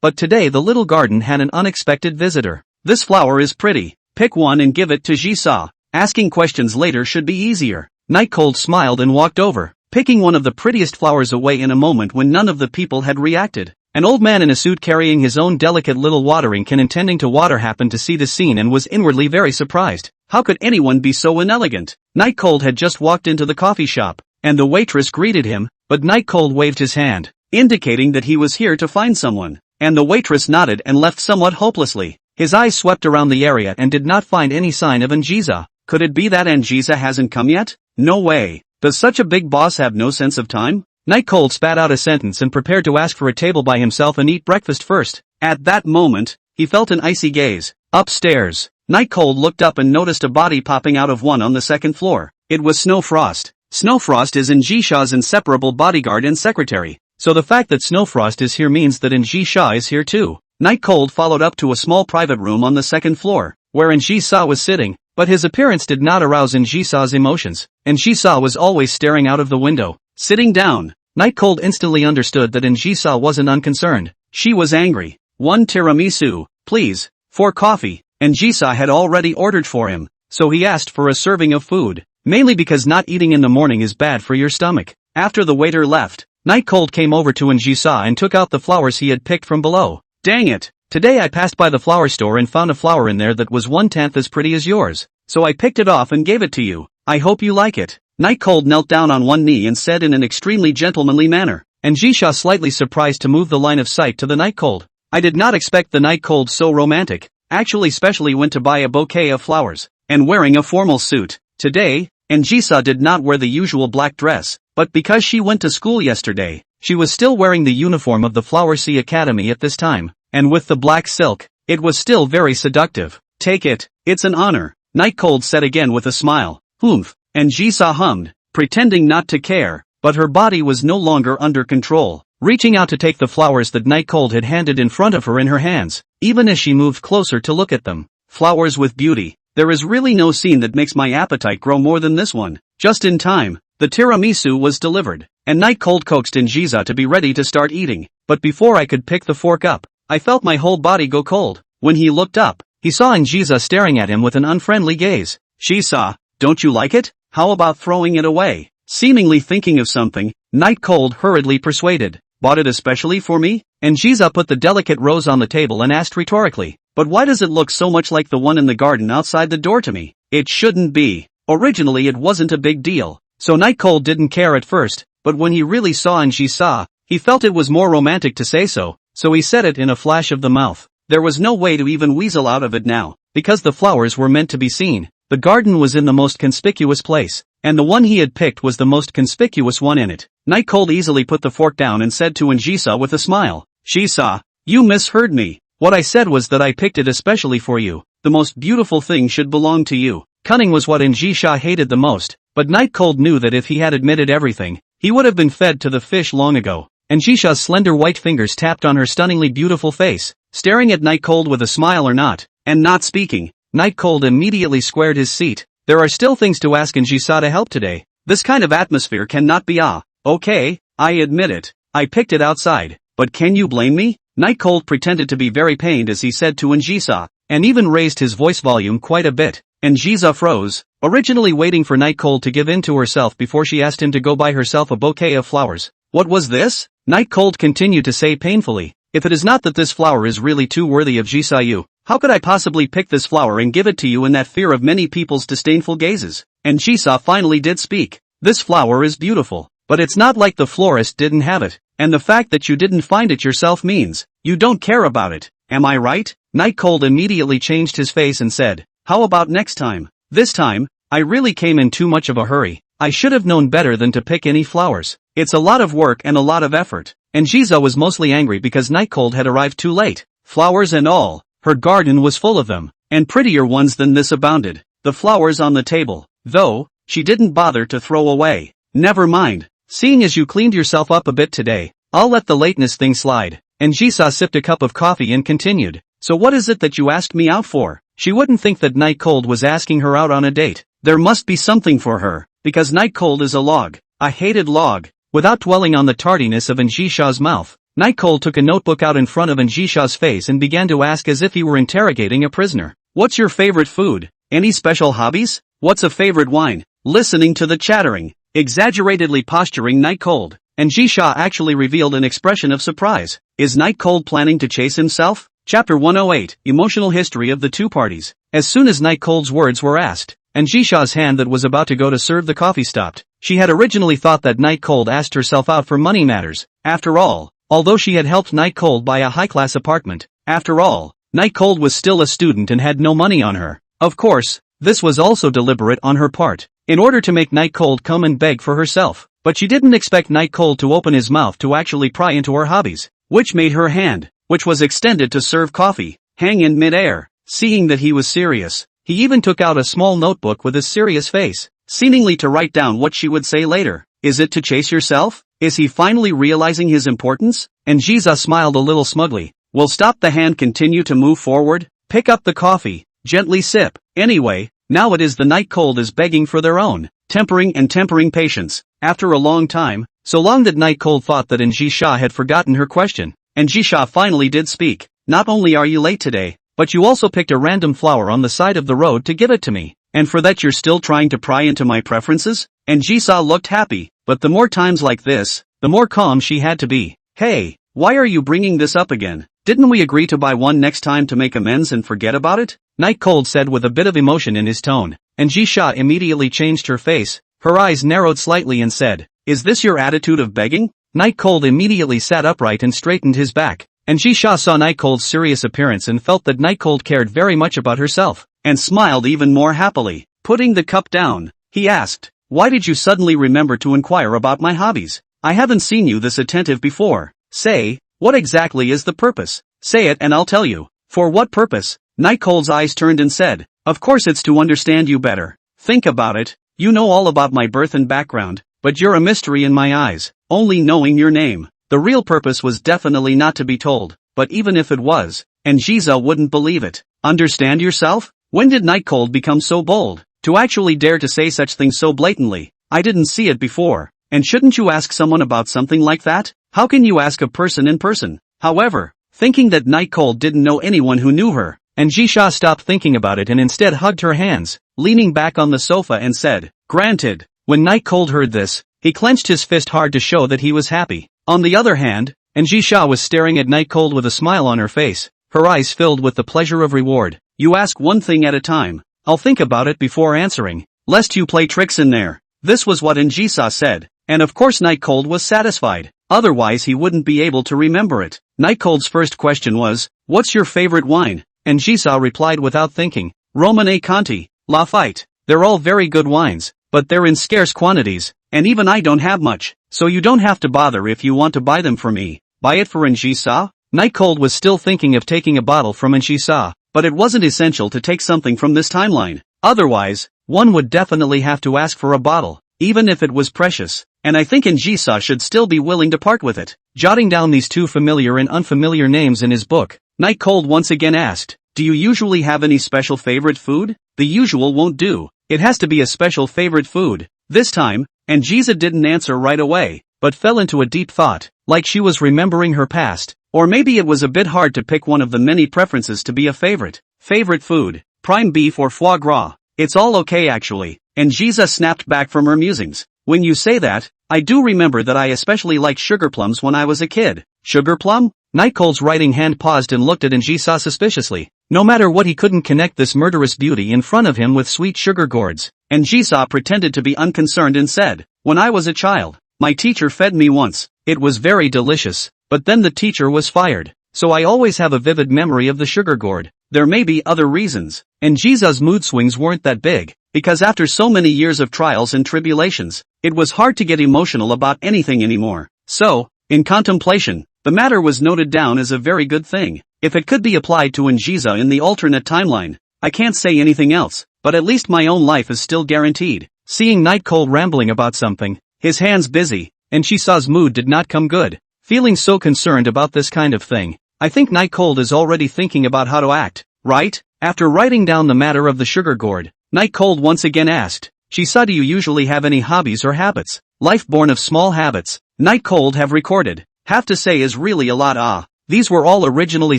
But today the little garden had an unexpected visitor. This flower is pretty. Pick one and give it to Ji-sha. Asking questions later should be easier. Night Cold smiled and walked over, picking one of the prettiest flowers away in a moment when none of the people had reacted. An old man in a suit carrying his own delicate little watering can intending to water happened to see the scene and was inwardly very surprised. How could anyone be so inelegant? Night Cold had just walked into the coffee shop, and the waitress greeted him, but Night Cold waved his hand, indicating that he was here to find someone, and the waitress nodded and left somewhat hopelessly. His eyes swept around the area and did not find any sign of Ji-sha. Could it be that Ji-sha hasn't come yet? No way. Does such a big boss have no sense of time? Night Cold spat out a sentence and prepared to ask for a table by himself and eat breakfast first. At that moment, he felt an icy gaze. Upstairs, Night Cold looked up and noticed a body popping out of one on the second floor. It was Snowfrost. Snowfrost is Injisha's inseparable bodyguard and secretary, so the fact that Snowfrost is here means that Injisha is here too. Night Cold followed up to a small private room on the second floor, where Injisha was sitting, but his appearance did not arouse Injisha's emotions. Injisha was always staring out of the window. Sitting down, Night Cold instantly understood that Injisha wasn't unconcerned. She was angry. 1 tiramisu, please, 4 coffee. Injisha had already ordered for him, so he asked for a serving of food, mainly because not eating in the morning is bad for your stomach. After the waiter left, Night Cold came over to Injisha and took out the flowers he had picked from below. Dang it! Today I passed by the flower store and found a flower in there that was 1/10 as pretty as yours, so I picked it off and gave it to you. I hope you like it. Night Cold knelt down on one knee and said in an extremely gentlemanly manner. Injisha, slightly surprised to move the line of sight to the Night Cold. I did not expect the Night Cold so romantic. Actually specially went to buy a bouquet of flowers, and wearing a formal suit. Today, Injisha did not wear the usual black dress, but because she went to school yesterday, she was still wearing the uniform of the Flower Sea Academy at this time, and with the black silk, it was still very seductive. Take it, it's an honor, Night Cold said again with a smile. Oomph, Injisha hummed, pretending not to care, but her body was no longer under control, reaching out to take the flowers that Night Cold had handed in front of her in her hands, even as she moved closer to look at them. Flowers with beauty. There is really no scene that makes my appetite grow more than this one. Just in time, the tiramisu was delivered, and Night Cold coaxed Injisha to be ready to start eating, but before I could pick the fork up, I felt my whole body go cold. When he looked up, he saw Injisha staring at him with an unfriendly gaze. Shisa, don't you like it? How about throwing it away? Seemingly thinking of something, Night Cold hurriedly persuaded. Bought it especially for me? Injisha put the delicate rose on the table and asked rhetorically, but why does it look so much like the one in the garden outside the door to me? It shouldn't be. Originally it wasn't a big deal, so Night Cold didn't care at first, but when he really saw Injisha, he felt it was more romantic to say so he said it in a flash of the mouth. There was no way to even weasel out of it now, because the flowers were meant to be seen. The garden was in the most conspicuous place, and the one he had picked was the most conspicuous one in it. Night Cold easily put the fork down and said to Injisha with a smile, Shisa, you misheard me. What I said was that I picked it especially for you. The most beautiful thing should belong to you. Cunning was what Injisha hated the most, but Night Cold knew that if he had admitted everything, he would have been fed to the fish long ago. Injisha's slender white fingers tapped on her stunningly beautiful face, staring at Night Cold with a smile or not, and not speaking. Night Cold immediately squared his seat. There are still things to ask Injisha to help today. This kind of atmosphere cannot be okay, I admit it. I picked it outside, but can you blame me? Night Cold pretended to be very pained as he said to Injisha, and even raised his voice volume quite a bit. Injisha froze, originally waiting for Night Cold to give in to herself before she asked him to go buy herself a bouquet of flowers. What was this? Night Cold continued to say painfully, if it is not that this flower is really too worthy of Jisoo, how could I possibly pick this flower and give it to you in that fear of many people's disdainful gazes? And Jisoo finally did speak. This flower is beautiful, but it's not like the florist didn't have it, and the fact that you didn't find it yourself means you don't care about it, am I right? Night Cold immediately changed his face and said, how about next time? This time, I really came in too much of a hurry. I should have known better than to pick any flowers. It's a lot of work and a lot of effort. And Jisoo was mostly angry because Night Cold had arrived too late. Flowers and all, her garden was full of them, and prettier ones than this abounded. The flowers on the table, though, she didn't bother to throw away. Never mind, seeing as you cleaned yourself up a bit today, I'll let the lateness thing slide. And Jisoo sipped a cup of coffee and continued, so what is it that you asked me out for? She wouldn't think that Night Cold was asking her out on a date. There must be something for her, because Night Cold is a log, a hated log. Without dwelling on the tardiness of Injisha's mouth, Night Cold took a notebook out in front of Injisha's face and began to ask as if he were interrogating a prisoner. What's your favorite food? Any special hobbies? What's a favorite wine? Listening to the chattering, exaggeratedly posturing Night Cold, Injisha actually revealed an expression of surprise. Is Night Cold planning to chase himself? Chapter 108, Emotional History of the Two Parties. As soon as Night Cold's words were asked, Injisha's hand that was about to go to serve the coffee stopped. She had originally thought that Night Cold asked herself out for money matters. After all, although she had helped Night Cold buy a high-class apartment, after all, Night Cold was still a student and had no money on her. Of course, this was also deliberate on her part, in order to make Night Cold come and beg for herself. But she didn't expect Night Cold to open his mouth to actually pry into her hobbies, which made her hand which was extended to serve coffee, hang in mid-air. Seeing that he was serious, he even took out a small notebook with a serious face, seemingly to write down what she would say later. Is it to chase yourself? Is he finally realizing his importance? And Jiza smiled a little smugly. Will stop the hand continue to move forward? Pick up the coffee, gently sip. Anyway, now it is the night cold is begging for their own, tempering patience. After a long time, so long that night cold thought that Njisha had forgotten her question, and Njisha finally did speak. Not only are you late today, but you also picked a random flower on the side of the road to give it to me. And for that you're still trying to pry into my preferences? And Jisa looked happy, but the more times like this, the more calm she had to be. Hey, why are you bringing this up again? Didn't we agree to buy one next time to make amends and forget about it? Night Cold said with a bit of emotion in his tone, and Jisha immediately changed her face. Her eyes narrowed slightly and said, is this your attitude of begging? Night Cold immediately sat upright and straightened his back, and Jisha saw Night Cold's serious appearance and felt that Night Cold cared very much about herself, and smiled even more happily. Putting the cup down, he asked, why did you suddenly remember to inquire about my hobbies? I haven't seen you this attentive before. Say, what exactly is the purpose? Say it and I'll tell you. For what purpose? Night Cold's eyes turned and said, of course it's to understand you better. Think about it, you know all about my birth and background, but you're a mystery in my eyes, only knowing your name. The real purpose was definitely not to be told, but even if it was, and Jiza wouldn't believe it. Understand yourself? When did Night Cold become so bold, to actually dare to say such things so blatantly? I didn't see it before, and shouldn't you ask someone about something like that? How can you ask a person in person? However, thinking that Night Cold didn't know anyone who knew her, and Jisha stopped thinking about it and instead hugged her hands, leaning back on the sofa and said, granted. When Night Cold heard this, he clenched his fist hard to show that he was happy. On the other hand, and Jisha was staring at Night Cold with a smile on her face, her eyes filled with the pleasure of reward. You ask one thing at a time. I'll think about it before answering, lest you play tricks in there. This was what Njisa said, and of course Night Cold was satisfied, otherwise he wouldn't be able to remember it. Night Cold's first question was, what's your favorite wine? And Njisa replied without thinking, Romane Conti, Lafite. They're all very good wines, but they're in scarce quantities, and even I don't have much, so you don't have to bother if you want to buy them for me. Buy it for Njisa? Night Cold was still thinking of taking a bottle from Njisa, but it wasn't essential to take something from this timeline. Otherwise, one would definitely have to ask for a bottle, even if it was precious, and I think Njisa should still be willing to part with it. Jotting down these two familiar and unfamiliar names in his book, Night Cold once again asked, do you usually have any special favorite food? The usual won't do, it has to be a special favorite food. This time, Njisa didn't answer right away, but fell into a deep thought, like she was remembering her past, or maybe it was a bit hard to pick one of the many preferences to be a favorite. Favorite food, prime beef or foie gras? It's all okay actually, Njisa snapped back from her musings. When you say that, I do remember that I especially liked sugar plums when I was a kid. Sugar plum? Night Cold's writing hand paused and looked at Njisa suspiciously. No matter what, he couldn't connect this murderous beauty in front of him with sweet sugar gourds. Njisa pretended to be unconcerned and said, when I was a child, my teacher fed me once. It was very delicious, but then the teacher was fired. So I always have a vivid memory of the sugar gourd. There may be other reasons. Njisa's mood swings weren't that big, because after so many years of trials and tribulations, it was hard to get emotional about anything anymore. So, in contemplation, the matter was noted down as a very good thing. If it could be applied to Njisa in the alternate timeline, I can't say anything else, but at least my own life is still guaranteed. Seeing Night Cold rambling about something, his hands busy, Njisa's mood did not come good. Feeling so concerned about this kind of thing, I think Night Cold is already thinking about how to act, right? After writing down the matter of the sugar gourd, Night Cold once again asked, Jisa, do you usually have any hobbies or habits? Life born of small habits. Night Cold have recorded. Have to say is really a lot. These were all originally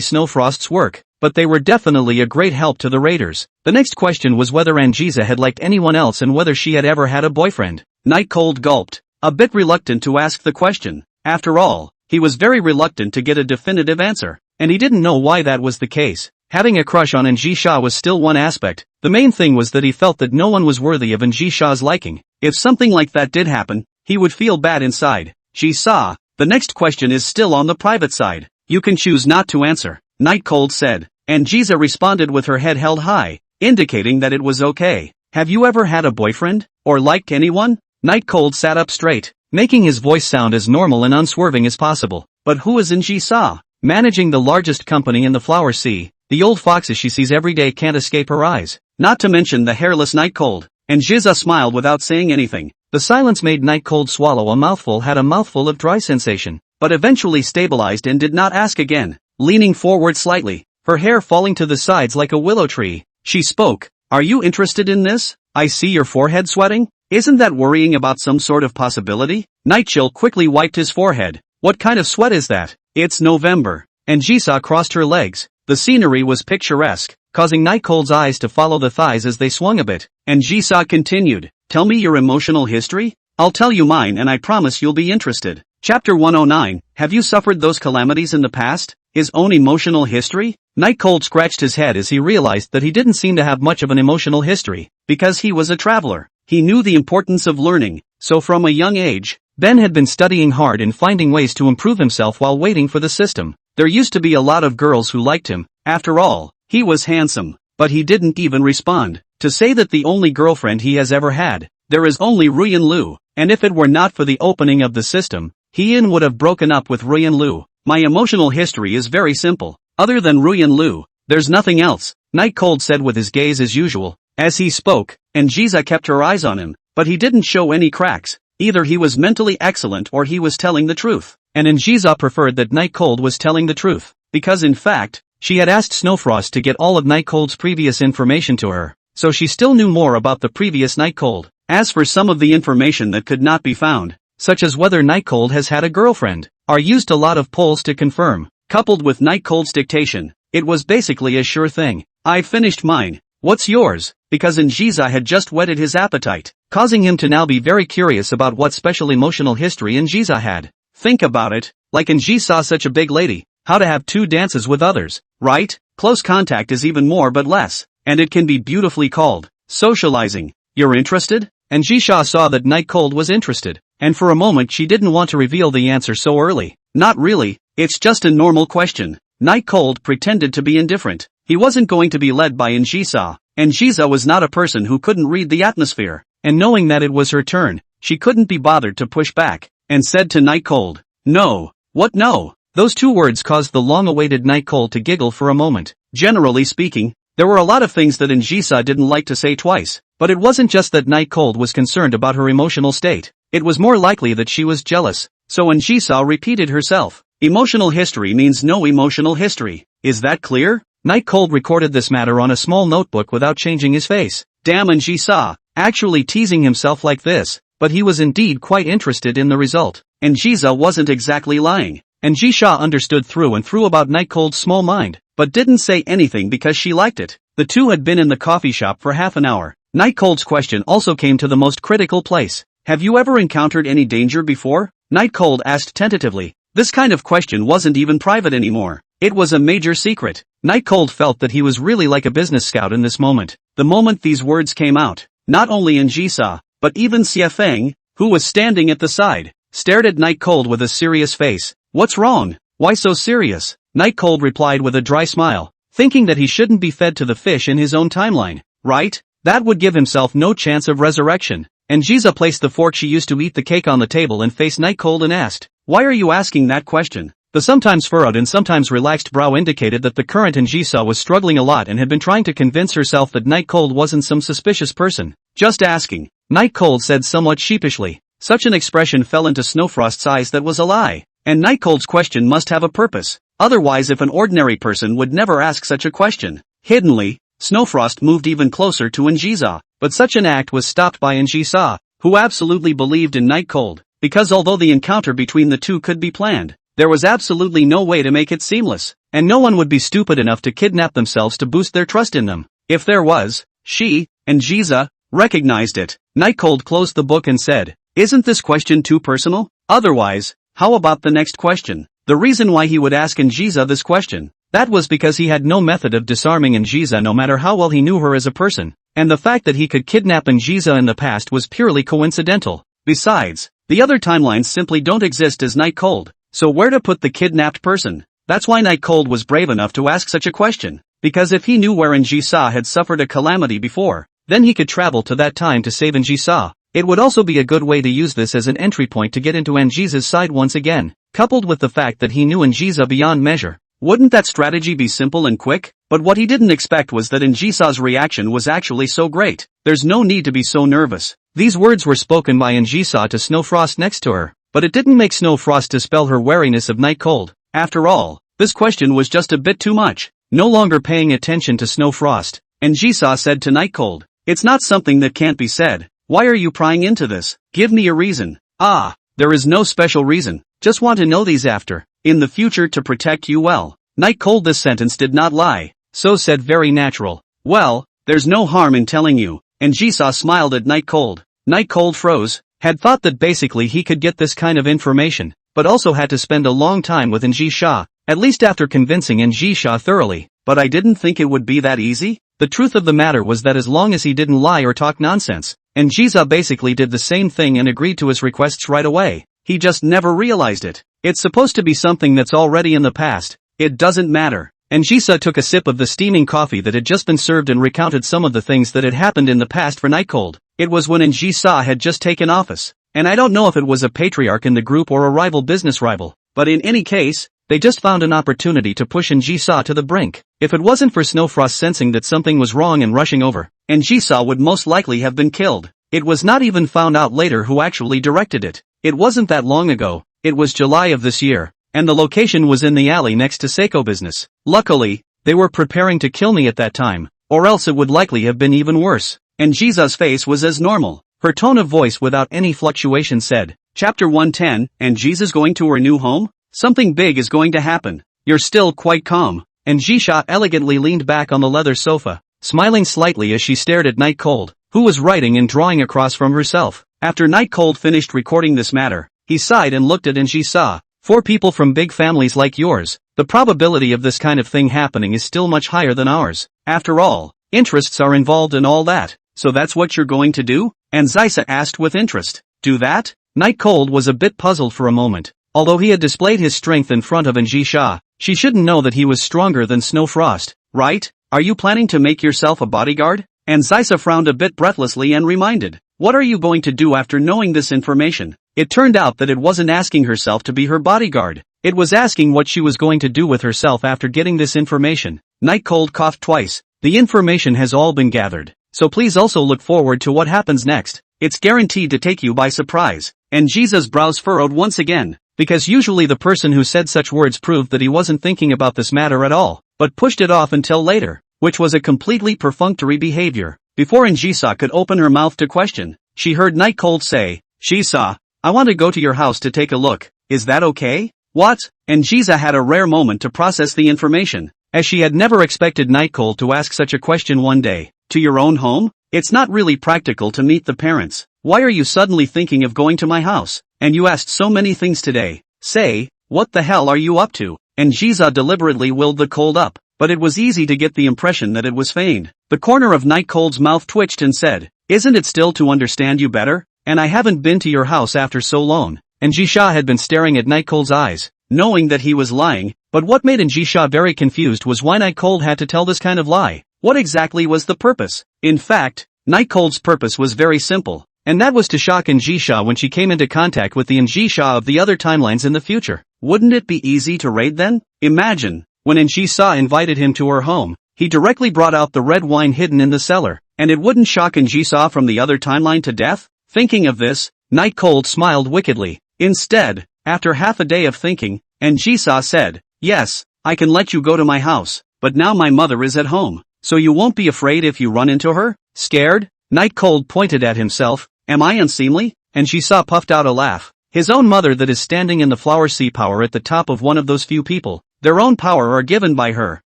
Snowfrost's work, but they were definitely a great help to the raiders. The next question was whether Njisa had liked anyone else and whether she had ever had a boyfriend. Night Cold gulped, a bit reluctant to ask the question. After all, he was very reluctant to get a definitive answer, and he didn't know why that was the case. Having a crush on Njisa was still one aspect. The main thing was that he felt that no one was worthy of Njisa's liking. If something like that did happen, he would feel bad inside. Jisa, the next question is still on the private side. You can choose not to answer, Night Cold said, and Jisa responded with her head held high, indicating that it was okay. Have you ever had a boyfriend, or liked anyone? Night Cold sat up straight, making his voice sound as normal and unswerving as possible. But who is Njisa? managing the largest company in the flower sea. The old foxes she sees every day can't escape her eyes. Not to mention the hairless Night Cold. And Jiza smiled without saying anything. The silence made Night Cold swallow a mouthful, had a mouthful of dry sensation, but eventually stabilized and did not ask again. Leaning forward slightly, her hair falling to the sides like a willow tree, she spoke. Are you interested in this? I see your forehead sweating. Isn't that worrying about some sort of possibility? Night Chill quickly wiped his forehead. What kind of sweat is that? It's November. And Jisa crossed her legs. The scenery was picturesque, causing Night Cold's eyes to follow the thighs as they swung a bit. And Jisa continued. Tell me your emotional history? I'll tell you mine and I promise you'll be interested. Chapter 109. Have you suffered those calamities in the past? His own emotional history? Night Cold scratched his head as he realized that he didn't seem to have much of an emotional history, because he was a traveler. He knew the importance of learning, so from a young age, Ben had been studying hard and finding ways to improve himself while waiting for the system. There used to be a lot of girls who liked him. After all, he was handsome, but he didn't even respond. To say that the only girlfriend he has ever had, there is only Ruyan Lu, and if it were not for the opening of the system, Heian would have broken up with Ruyan Lu. My emotional history is very simple. Other than Ruyan Lu, there's nothing else, Night Cold said with his gaze as usual. As he spoke, and Jiza kept her eyes on him, but he didn't show any cracks. Either he was mentally excellent or he was telling the truth. And Jiza preferred that Night Cold was telling the truth, because in fact, she had asked Snowfrost to get all of Night Cold's previous information to her, so she still knew more about the previous Night Cold. As for some of the information that could not be found, such as whether Night Cold has had a girlfriend, are used a lot of polls to confirm. Coupled with Night Cold's dictation, it was basically a sure thing. I've finished mine. What's yours? Because Jiza had just whetted his appetite, causing him to now be very curious about what special emotional history Jiza had. Think about it, like Ji saw such a big lady, how to have 2 dances with others, right? Close contact is even more but less, and it can be beautifully called socializing. You're interested? And Jisha saw that Night Cold was interested, and for a moment she didn't want to reveal the answer so early. Not really, it's just a normal question. Night Cold pretended to be indifferent. He wasn't going to be led by Njisa, and Jiza was not a person who couldn't read the atmosphere, and knowing that it was her turn, she couldn't be bothered to push back, and said to Night Cold, "No." What no? Those 2 words caused the long-awaited Night Cold to giggle for a moment. Generally speaking, there were a lot of things that Njisa didn't like to say twice, but it wasn't just that Night Cold was concerned about her emotional state, it was more likely that she was jealous, so Njisa repeated herself. Emotional history means no emotional history. Is that clear? Night Cold recorded this matter on a small notebook without changing his face. Damn, Njisa, actually teasing himself like this, but he was indeed quite interested in the result. And Jiza wasn't exactly lying. And Jisha understood through and through about Night Cold's small mind, but didn't say anything because she liked it. The 2 had been in the coffee shop for half an hour. Night Cold's question also came to the most critical place. Have you ever encountered any danger before? Night Cold asked tentatively. This kind of question wasn't even private anymore. It was a major secret. Night Cold felt that he was really like a business scout in this moment. The moment these words came out, not only Njisa, but even Xie Feng, who was standing at the side, stared at Night Cold with a serious face. What's wrong? Why so serious? Night Cold replied with a dry smile, thinking that he shouldn't be fed to the fish in his own timeline, right? That would give himself no chance of resurrection. And Jiza placed the fork she used to eat the cake on the table and faced Night Cold and asked, "Why are you asking that question?" The sometimes furrowed and sometimes relaxed brow indicated that the current Njisa was struggling a lot and had been trying to convince herself that Night Cold wasn't some suspicious person. Just asking, Night Cold said somewhat sheepishly. Such an expression fell into Snowfrost's eyes that was a lie. And Night Cold's question must have a purpose. Otherwise, if an ordinary person would never ask such a question. Hiddenly, Snowfrost moved even closer to Njisa, but such an act was stopped by Njisa, who absolutely believed in Night Cold, because although the encounter between the 2 could be planned, there was absolutely no way to make it seamless, and no one would be stupid enough to kidnap themselves to boost their trust in them. If there was, she, and Jiza, recognized it. Night Cold closed the book and said, "Isn't this question too personal? Otherwise, how about the next question?" The reason why he would ask Njisa this question, that was because he had no method of disarming Njisa no matter how well he knew her as a person, and the fact that he could kidnap Njisa in the past was purely coincidental. Besides, the other timelines simply don't exist as Night Cold, so where to put the kidnapped person? That's why Night Cold was brave enough to ask such a question, because if he knew where Njisa had suffered a calamity before, then he could travel to that time to save Njisa. It would also be a good way to use this as an entry point to get into Njisa's side once again. coupled with the fact that he knew Njisa beyond measure. Wouldn't that strategy be simple and quick? But what he didn't expect was that Njisa's reaction was actually so great. There's no need to be so nervous. These words were spoken by Njisa to Snowfrost next to her, but it didn't make Snowfrost dispel her wariness of night cold. After all, this question was just a bit too much. No longer paying attention to Snowfrost, Njisa said to Night Cold, "It's not something that can't be said. Why are you prying into this? Give me a reason." "Ah, there is no special reason. Just want to know these after, in the future to protect you well." Night Cold. This sentence did not lie, so said very natural. "Well, there's no harm in telling you." Njisa smiled at Night Cold. Night Cold froze, had thought that basically he could get this kind of information, but also had to spend a long time with Njisa, at least after convincing Njisa thoroughly. "But I didn't think it would be that easy." The truth of the matter was that as long as he didn't lie or talk nonsense, Njisa basically did the same thing and agreed to his requests right away. He just never realized it. It's supposed to be something that's already in the past. It doesn't matter. Njisa took a sip of the steaming coffee that had just been served and recounted some of the things that had happened in the past for Night Cold. It was when Njisa had just taken office, and I don't know if it was a patriarch in the group or a rival business rival, but in any case, they just found an opportunity to push Njisa to the brink. If it wasn't for Snowfrost sensing that something was wrong and rushing over, Njisa would most likely have been killed. It was not even found out later who actually directed it. It wasn't that long ago. It was July of this year, and the location was in the alley next to Seiko Business. Luckily, they were preparing to kill me at that time, or else it would likely have been even worse. Njisa's face was as normal. Her tone of voice without any fluctuation said, "Chapter 110, Njisa's going to her new home? Something big is going to happen." "You're still quite calm." Njisa elegantly leaned back on the leather sofa, smiling slightly as she stared at Night Cold, who was writing and drawing across from herself. After Night Cold finished recording this matter, he sighed and looked at Njisa. "For people from big families like yours, the probability of this kind of thing happening is still much higher than ours. After all, interests are involved in all that. So that's what you're going to do?" Njisa asked with interest. "Do that?" Night Cold was a bit puzzled for a moment. Although he had displayed his strength in front of Njisa, she shouldn't know that he was stronger than Snowfrost, right? "Are you planning to make yourself a bodyguard?" Njisa frowned a bit breathlessly and reminded, "What are you going to do after knowing this information?" It turned out that it wasn't asking herself to be her bodyguard. It was asking what she was going to do with herself after getting this information. Night Cold coughed twice. "The information has all been gathered, so please also look forward to what happens next. It's guaranteed to take you by surprise." Njisa's brows furrowed once again, because usually the person who said such words proved that he wasn't thinking about this matter at all, but pushed it off until later, which was a completely perfunctory behavior. Before Njisa could open her mouth to question, she heard Night Cold say, "Shisa, I want to go to your house to take a look. Is that okay?" "What?" Njisa had a rare moment to process the information, as she had never expected Night Cold to ask such a question one day. "To your own home? It's not really practical to meet the parents. Why are you suddenly thinking of going to my house? And you asked so many things today. Say, what the hell are you up to?" Njisa deliberately willed the cold up, but it was easy to get the impression that it was feigned. The corner of Night Cold's mouth twitched and said, "Isn't it still to understand you better? And I haven't been to your house after so long." Njisa had been staring at Night Cold's eyes, knowing that he was lying, but what made Njisa very confused was why Night Cold had to tell this kind of lie. What exactly was the purpose? In fact, Night Cold's purpose was very simple, and that was to shock Njisa when she came into contact with the Njisa of the other timelines in the future. Wouldn't it be easy to raid then? Imagine, when Njisa invited him to her home, he directly brought out the red wine hidden in the cellar, and it wouldn't shock Njisa from the other timeline to death? Thinking of this, Night Cold smiled wickedly. Instead, after half a day of thinking, Njisa said, "Yes, I can let you go to my house, but now my mother is at home, so you won't be afraid if you run into her?" "Scared?" Night Cold pointed at himself. "Am I unseemly?" Njisa puffed out a laugh. His own mother that is standing in the flower sea power at the top of one of those few people. Their own power are given by her.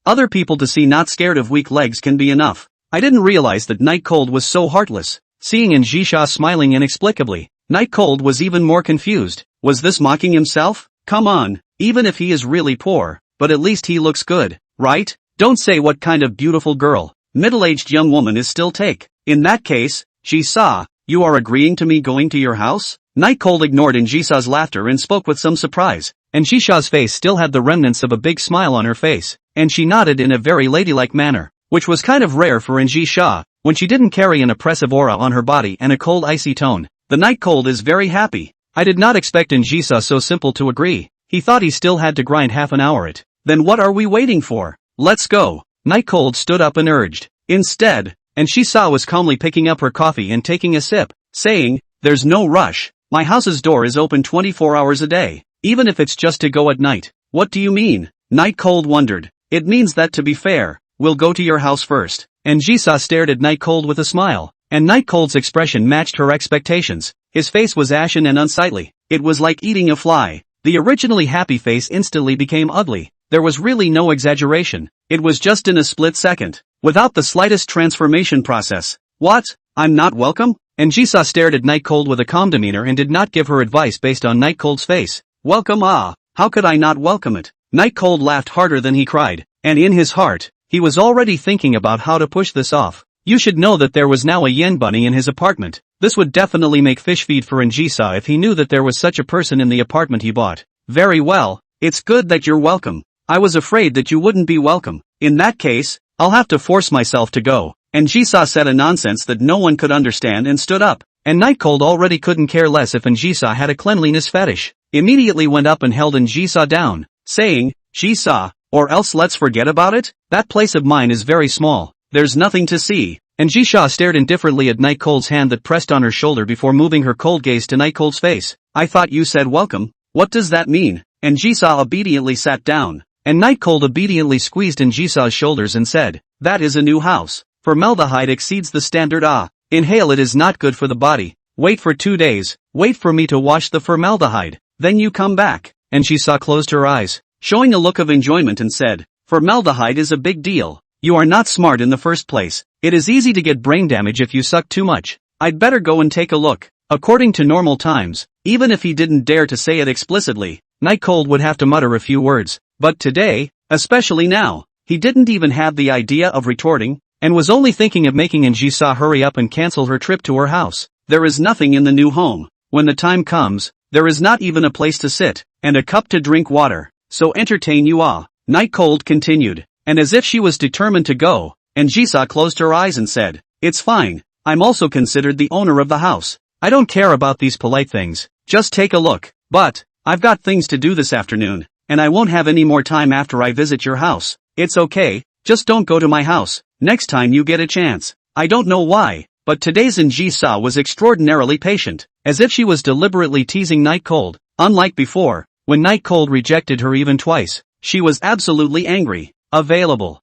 Other people to see not scared of weak legs can be enough. I didn't realize that Night Cold was so heartless. Seeing Njisa smiling inexplicably, Night Cold was even more confused. Was this mocking himself? Come on, even if he is really poor, but at least he looks good, right? Don't say what kind of beautiful girl, middle-aged young woman is still take. In that case, Njisa, you are agreeing to me going to your house? Night Cold ignored Njisa's laughter and spoke with some surprise. Njisa's face still had the remnants of a big smile on her face, and she nodded in a very ladylike manner, which was kind of rare for Njisa, when she didn't carry an oppressive aura on her body and a cold icy tone. "The Night Cold is very happy." I did not expect Njisa so simple to agree. He thought he still had to grind half an hour it. Then what are we waiting for? Let's go. Night Cold stood up and urged. Instead, and she was calmly picking up her coffee and taking a sip, saying, "There's no rush. My house's door is open 24 hours a day, even if it's just to go at night." What do you mean? Night Cold wondered. It means that, to be fair, we'll go to your house first. And Jisa stared at Night Cold with a smile, and Night Cold's expression matched her expectations. His face was ashen and unsightly. It was like eating a fly. The originally happy face instantly became ugly. There was really no exaggeration. It was just in a split second, without the slightest transformation process. What? I'm not welcome? And Jisa stared at Night Cold with a calm demeanor and did not give her advice based on Night Cold's face. Welcome? How could I not welcome it? Night Cold laughed harder than he cried, and in his heart, he was already thinking about how to push this off. You should know that there was now a yen bunny in his apartment. This would definitely make fish feed for Njisa if he knew that there was such a person in the apartment he bought. Very well, it's good that you're welcome. I was afraid that you wouldn't be welcome. In that case, I'll have to force myself to go. And Njisa said a nonsense that no one could understand and stood up. And Night Cold already couldn't care less if Njisa had a cleanliness fetish. Immediately went up and held Njisa down, saying, "Njisa, or else let's forget about it? That place of mine is very small. There's nothing to see." And Njisa stared indifferently at Night Cold's hand that pressed on her shoulder before moving her cold gaze to Night Cold's face. I thought you said welcome. What does that mean? And Njisa obediently sat down. And Night Cold obediently squeezed Njisa's shoulders and said, "That is a new house. Formaldehyde exceeds the standard. Inhale, it is not good for the body. Wait for 2 days. Wait for me to wash the formaldehyde. Then you come back." And Njisa closed her eyes, showing a look of enjoyment and said, "Formaldehyde is a big deal. You are not smart in the first place. It is easy to get brain damage if you suck too much. I'd better go and take a look." According to normal times, even if he didn't dare to say it explicitly, Night Cold would have to mutter a few words. But today, especially now, he didn't even have the idea of retorting, and was only thinking of making Njisa hurry up and cancel her trip to her house. There is nothing in the new home. When the time comes, there is not even a place to sit, and a cup to drink water. So entertain you. Night Cold continued, and as if she was determined to go, Njisa closed her eyes and said, "It's fine. I'm also considered the owner of the house. I don't care about these polite things. Just take a look. But, I've got things to do this afternoon, and I won't have any more time after I visit your house. It's okay, just don't go to my house next time you get a chance." I don't know why, but today's Njisa was extraordinarily patient, as if she was deliberately teasing Night Cold. Unlike before, when Night Cold rejected her even twice, she was absolutely angry. Available.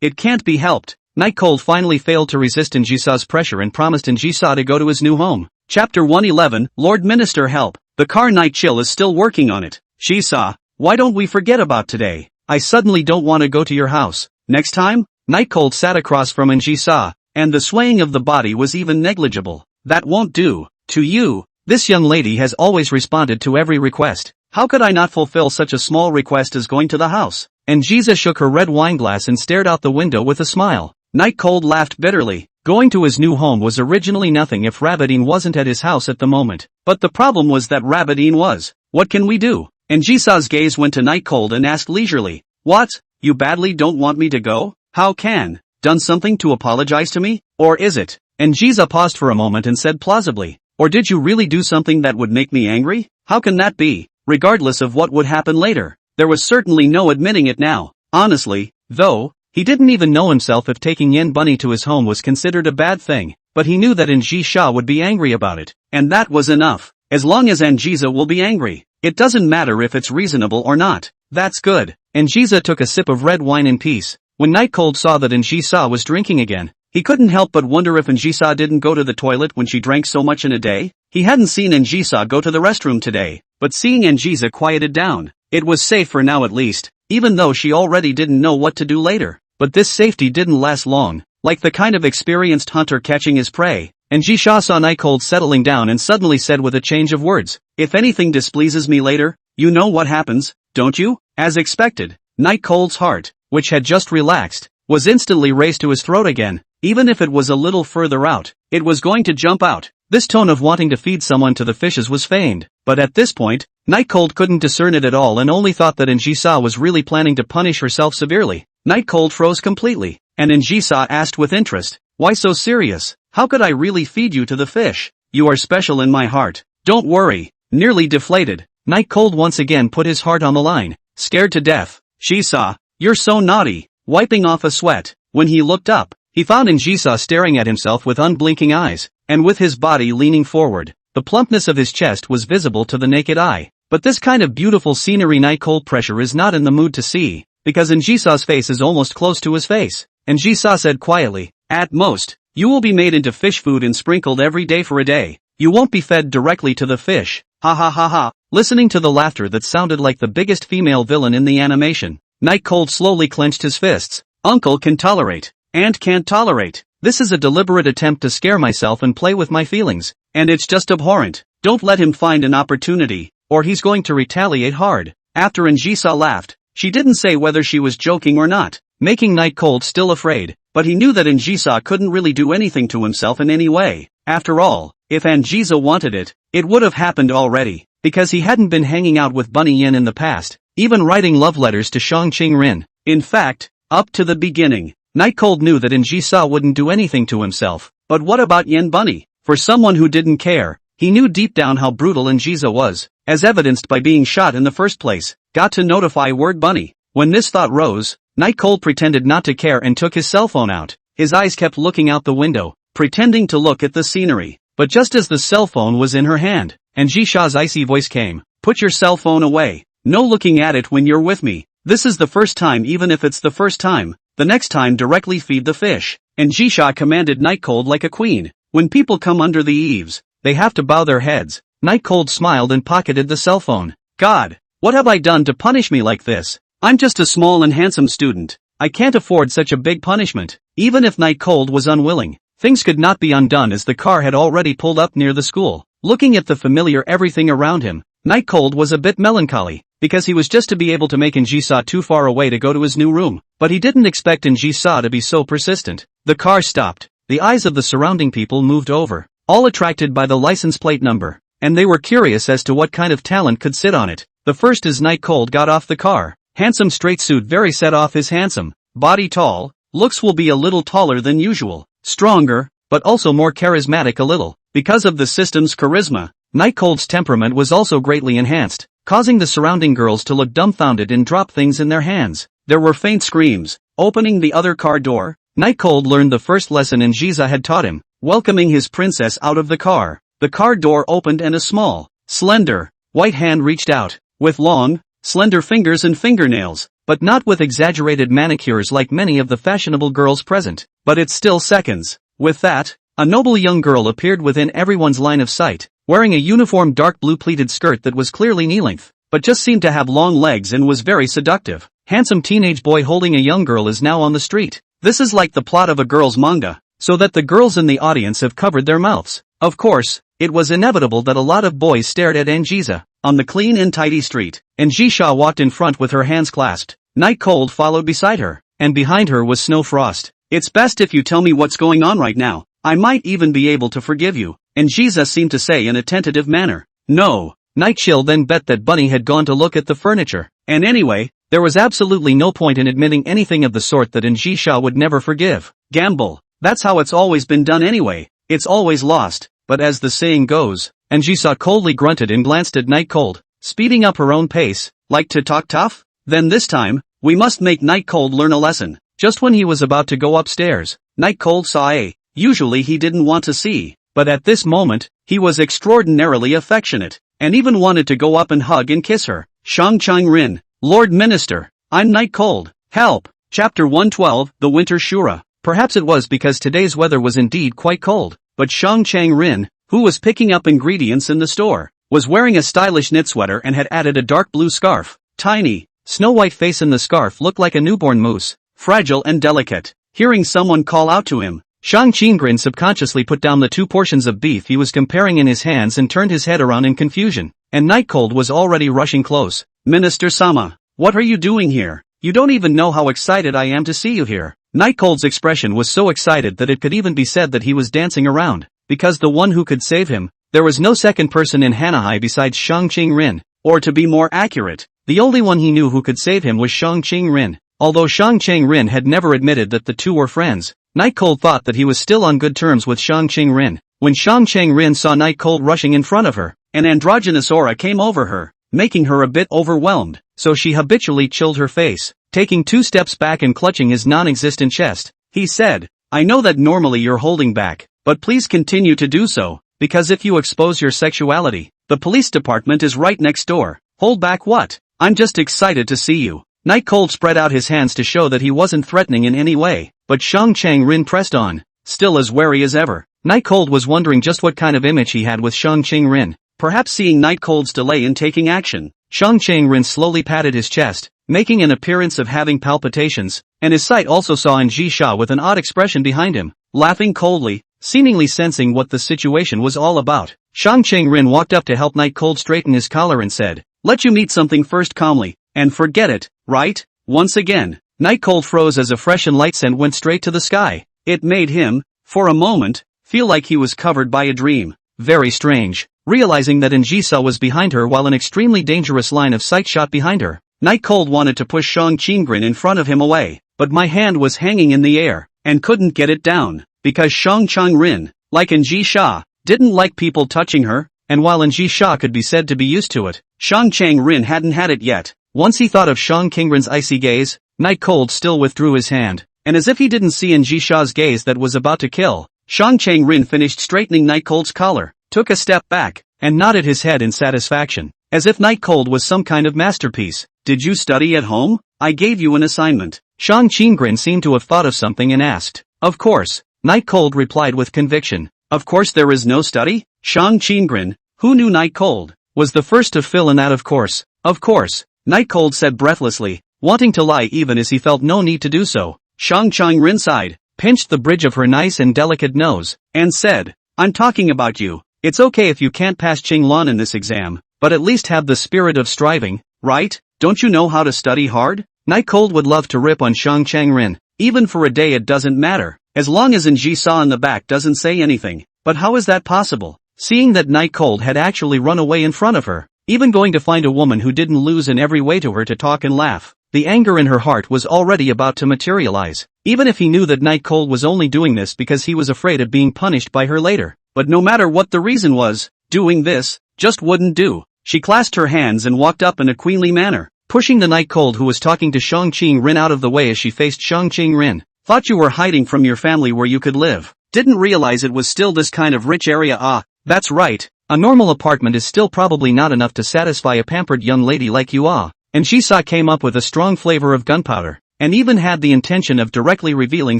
It can't be helped. Night Cold finally failed to resist Njisa's pressure and promised Njisa to go to his new home. Chapter 111, Lord Minister help. The car Night Chill is still working on it. Njisa, why don't we forget about today? I suddenly don't want to go to your house. Next time? Night Cold sat across from Njisa, and the swaying of the body was even negligible. That won't do. To you, this young lady has always responded to every request. How could I not fulfill such a small request as going to the house? And Njisa shook her red wine glass and stared out the window with a smile. Night Cold laughed bitterly. Going to his new home was originally nothing if Rabidine wasn't at his house at the moment. But the problem was that Rabidine was. What can we do? And Njisa's gaze went to Night Cold and asked leisurely, "What? You badly don't want me to go? How can? Done something to apologize to me? Or is it?" And Njisa paused for a moment and said plausibly, "Or did you really do something that would make me angry? How can that be? Regardless of what would happen later." There was certainly no admitting it now. Honestly, though, he didn't even know himself if taking Yen Bunny to his home was considered a bad thing, but he knew that Njisa would be angry about it. And that was enough. As long as Njisa will be angry, it doesn't matter if it's reasonable or not. That's good. Njisa took a sip of red wine in peace. When Night Cold saw that Njisa was drinking again, he couldn't help but wonder if Njisa didn't go to the toilet when she drank so much in a day. He hadn't seen Njisa go to the restroom today, but seeing Njisa quieted down. It was safe for now at least, even though she already didn't know what to do later. But this safety didn't last long, like the kind of experienced hunter catching his prey. Njisa saw Night Cold settling down and suddenly said with a change of words, "If anything displeases me later, you know what happens, don't you?" As expected, Night Cold's heart, which had just relaxed, was instantly raised to his throat again. Even if it was a little further out, it was going to jump out. This tone of wanting to feed someone to the fishes was feigned, but at this point, Night Cold couldn't discern it at all and only thought that Njisa was really planning to punish herself severely. Night Cold froze completely, and Njisa asked with interest, "Why so serious? How could I really feed you to the fish? You are special in my heart. Don't worry." Nearly deflated, Night Cold once again put his heart on the line. Scared to death. Jisa, you're so naughty. Wiping off a sweat. When he looked up, he found Jisa staring at himself with unblinking eyes, and with his body leaning forward. The plumpness of his chest was visible to the naked eye. But this kind of beautiful scenery Night Cold Pressure is not in the mood to see, because Jisa's face is almost close to his face. And Jisa said quietly, at most, you will be made into fish food and sprinkled every day for a day. You won't be fed directly to the fish. Ha ha ha ha. Listening to the laughter that sounded like the biggest female villain in the animation, Night Cold slowly clenched his fists. Uncle can tolerate. Aunt can't tolerate. This is a deliberate attempt to scare myself and play with my feelings. And it's just abhorrent. Don't let him find an opportunity, or he's going to retaliate hard. After Jisa laughed, she didn't say whether she was joking or not, making Night Cold still afraid, but he knew that Jisa couldn't really do anything to himself in any way. After all, if Jisa wanted it, it would have happened already, because he hadn't been hanging out with Bunny Yin in the past, even writing love letters to Shang Qing-rin. In fact, up to the beginning, Night Cold knew that Jisa wouldn't do anything to himself. But what about Yin Bunny? For someone who didn't care, he knew deep down how brutal Jisa was, as evidenced by being shot in the first place. Got to notify word Bunny. When this thought rose, Night Cold pretended not to care and took his cell phone out. His eyes kept looking out the window, pretending to look at the scenery. But just as the cell phone was in her hand, Jisa's icy voice came, put your cell phone away. No looking at it when you're with me. This is the first time, even if it's the first time. The next time directly feed the fish. And Jisa commanded Night Cold like a queen. When people come under the eaves, they have to bow their heads. Night Cold smiled and pocketed the cell phone. God, what have I done to punish me like this? I'm just a small and handsome student. I can't afford such a big punishment. Even if Night Cold was unwilling, things could not be undone as the car had already pulled up near the school. Looking at the familiar everything around him, Night Cold was a bit melancholy, because he was just to be able to make Jisa too far away to go to his new room. But he didn't expect Jisa to be so persistent. The car stopped. The eyes of the surrounding people moved over, all attracted by the license plate number, and they were curious as to what kind of talent could sit on it. The first as Night Cold got off the car. Handsome straight suit very set off his handsome, body tall, looks will be a little taller than usual, stronger, but also more charismatic a little. Because of the system's charisma, Night Cold's temperament was also greatly enhanced, causing the surrounding girls to look dumbfounded and drop things in their hands. There were faint screams. Opening the other car door, Night Cold learned the first lesson Jisa had taught him, welcoming his princess out of the car. The car door opened and a small, slender, white hand reached out, with long, slender fingers and fingernails, but not with exaggerated manicures like many of the fashionable girls present. But it's still seconds. With that, a noble young girl appeared within everyone's line of sight, wearing a uniform dark blue pleated skirt that was clearly knee-length, but just seemed to have long legs and was very seductive. Handsome teenage boy holding a young girl is now on the street. This is like the plot of a girl's manga, so that the girls in the audience have covered their mouths. Of course, it was inevitable that a lot of boys stared at Jisa. On the clean and tidy street, Jisa walked in front with her hands clasped. Night Cold followed beside her, and behind her was Snow Frost. It's best if you tell me what's going on right now. I might even be able to forgive you, Jisa seemed to say in a tentative manner. No. Night Chill then bet that Bunny had gone to look at the furniture, and anyway, there was absolutely no point in admitting anything of the sort that Jisa would never forgive. Gamble. That's how it's always been done anyway. It's always lost, but as the saying goes, Jisa coldly grunted and glanced at Night Cold, speeding up her own pace. Like to talk tough? Then this time, we must make Night Cold learn a lesson. Just when he was about to go upstairs, Night Cold saw a, usually he didn't want to see, but at this moment, he was extraordinarily affectionate, and even wanted to go up and hug and kiss her. Shang Qing-rin, Lord Minister, I'm Night Cold. Help! Chapter 112, The Winter Shura. Perhaps it was because today's weather was indeed quite cold, but Shang Qing-rin, who was picking up ingredients in the store, was wearing a stylish knit sweater and had added a dark blue scarf. Tiny, snow-white face in the scarf looked like a newborn moose, fragile and delicate. Hearing someone call out to him, Shang Qing-rin subconsciously put down the 2 portions of beef he was comparing in his hands and turned his head around in confusion, and Night Cold was already rushing close. Minister Sama, what are you doing here? You don't even know how excited I am to see you here. Night Cold's expression was so excited that it could even be said that he was dancing around, because the one who could save him, there was no second person in Hanahai besides Shang Qing-rin, or to be more accurate, the only one he knew who could save him was Shang Qing-rin. Although Shang Qing-rin had never admitted that the two were friends, Night Cold thought that he was still on good terms with Shang Qing-rin. When Shang Qing-rin saw Night Cold rushing in front of her, an androgynous aura came over her. making her a bit overwhelmed, so she habitually chilled her face. Taking 2 steps back and clutching his non-existent chest, he said, I know that normally you're holding back, but please continue to do so, because if you expose your sexuality, the police department is right next door. Hold back what? I'm just excited to see you. Night Cold spread out his hands to show that he wasn't threatening in any way, but Shang Chang-rin pressed on, still as wary as ever. Night Cold was wondering just what kind of image he had with Shang Chang-rin. Perhaps seeing Night Cold's delay in taking action, Shang Chang-rin slowly patted his chest, making an appearance of having palpitations, and his sight also saw Ji-sha with an odd expression behind him, laughing coldly, seemingly sensing what the situation was all about. Shang Chang-rin walked up to help Night Cold straighten his collar and said, let you meet something first calmly, and forget it, right? Once again, Night Cold froze as a fresh and light scent went straight to the sky. It made him, for a moment, feel like he was covered by a dream. Very strange. Realizing that Ji-sha was behind her while an extremely dangerous line of sight shot behind her, Night Cold wanted to push Shang Chang-rin in front of him away, but my hand was hanging in the air, and couldn't get it down, because Shang Chang-rin, like Ji-sha, didn't like people touching her, and while Ji-sha could be said to be used to it, Shang Chang-rin hadn't had it yet. Once he thought of Shang Chang-rin's icy gaze, Night Cold still withdrew his hand, and as if he didn't see Ji-sha's gaze that was about to kill, Shang Chang-rin finished straightening Night Cold's collar, took a step back, and nodded his head in satisfaction, as if Night Cold was some kind of masterpiece. Did you study at home? I gave you an assignment. Shang Chang-rin seemed to have thought of something and asked. Of course, Night Cold replied with conviction. Of course there is no study? Shang Chang-rin, who knew Night Cold, was the first to fill in that of course. Of course, Night Cold said breathlessly, wanting to lie even as he felt no need to do so. Shang Chang-rin sighed, pinched the bridge of her nice and delicate nose, and said, I'm talking about you. It's okay if you can't pass Qinglan in this exam, but at least have the spirit of striving, right? Don't you know how to study hard? Night Cold would love to rip on Shang Chang-rin. Even for a day it doesn't matter, as long as Ji-sha in the back doesn't say anything. But how is that possible? Seeing that Night Cold had actually run away in front of her, even going to find a woman who didn't lose in every way to her to talk and laugh, the anger in her heart was already about to materialize, even if he knew that Night Cold was only doing this because he was afraid of being punished by her later. But no matter what the reason was, doing this just wouldn't do. She clasped her hands and walked up in a queenly manner, pushing the Night Cold who was talking to Shang Chang-rin out of the way as she faced Shang Chang-rin. Thought you were hiding from your family where you could live. Didn't realize it was still this kind of rich area. Ah, that's right. A normal apartment is still probably not enough to satisfy a pampered young lady like you are. And Ji-sha came up with a strong flavor of gunpowder, and even had the intention of directly revealing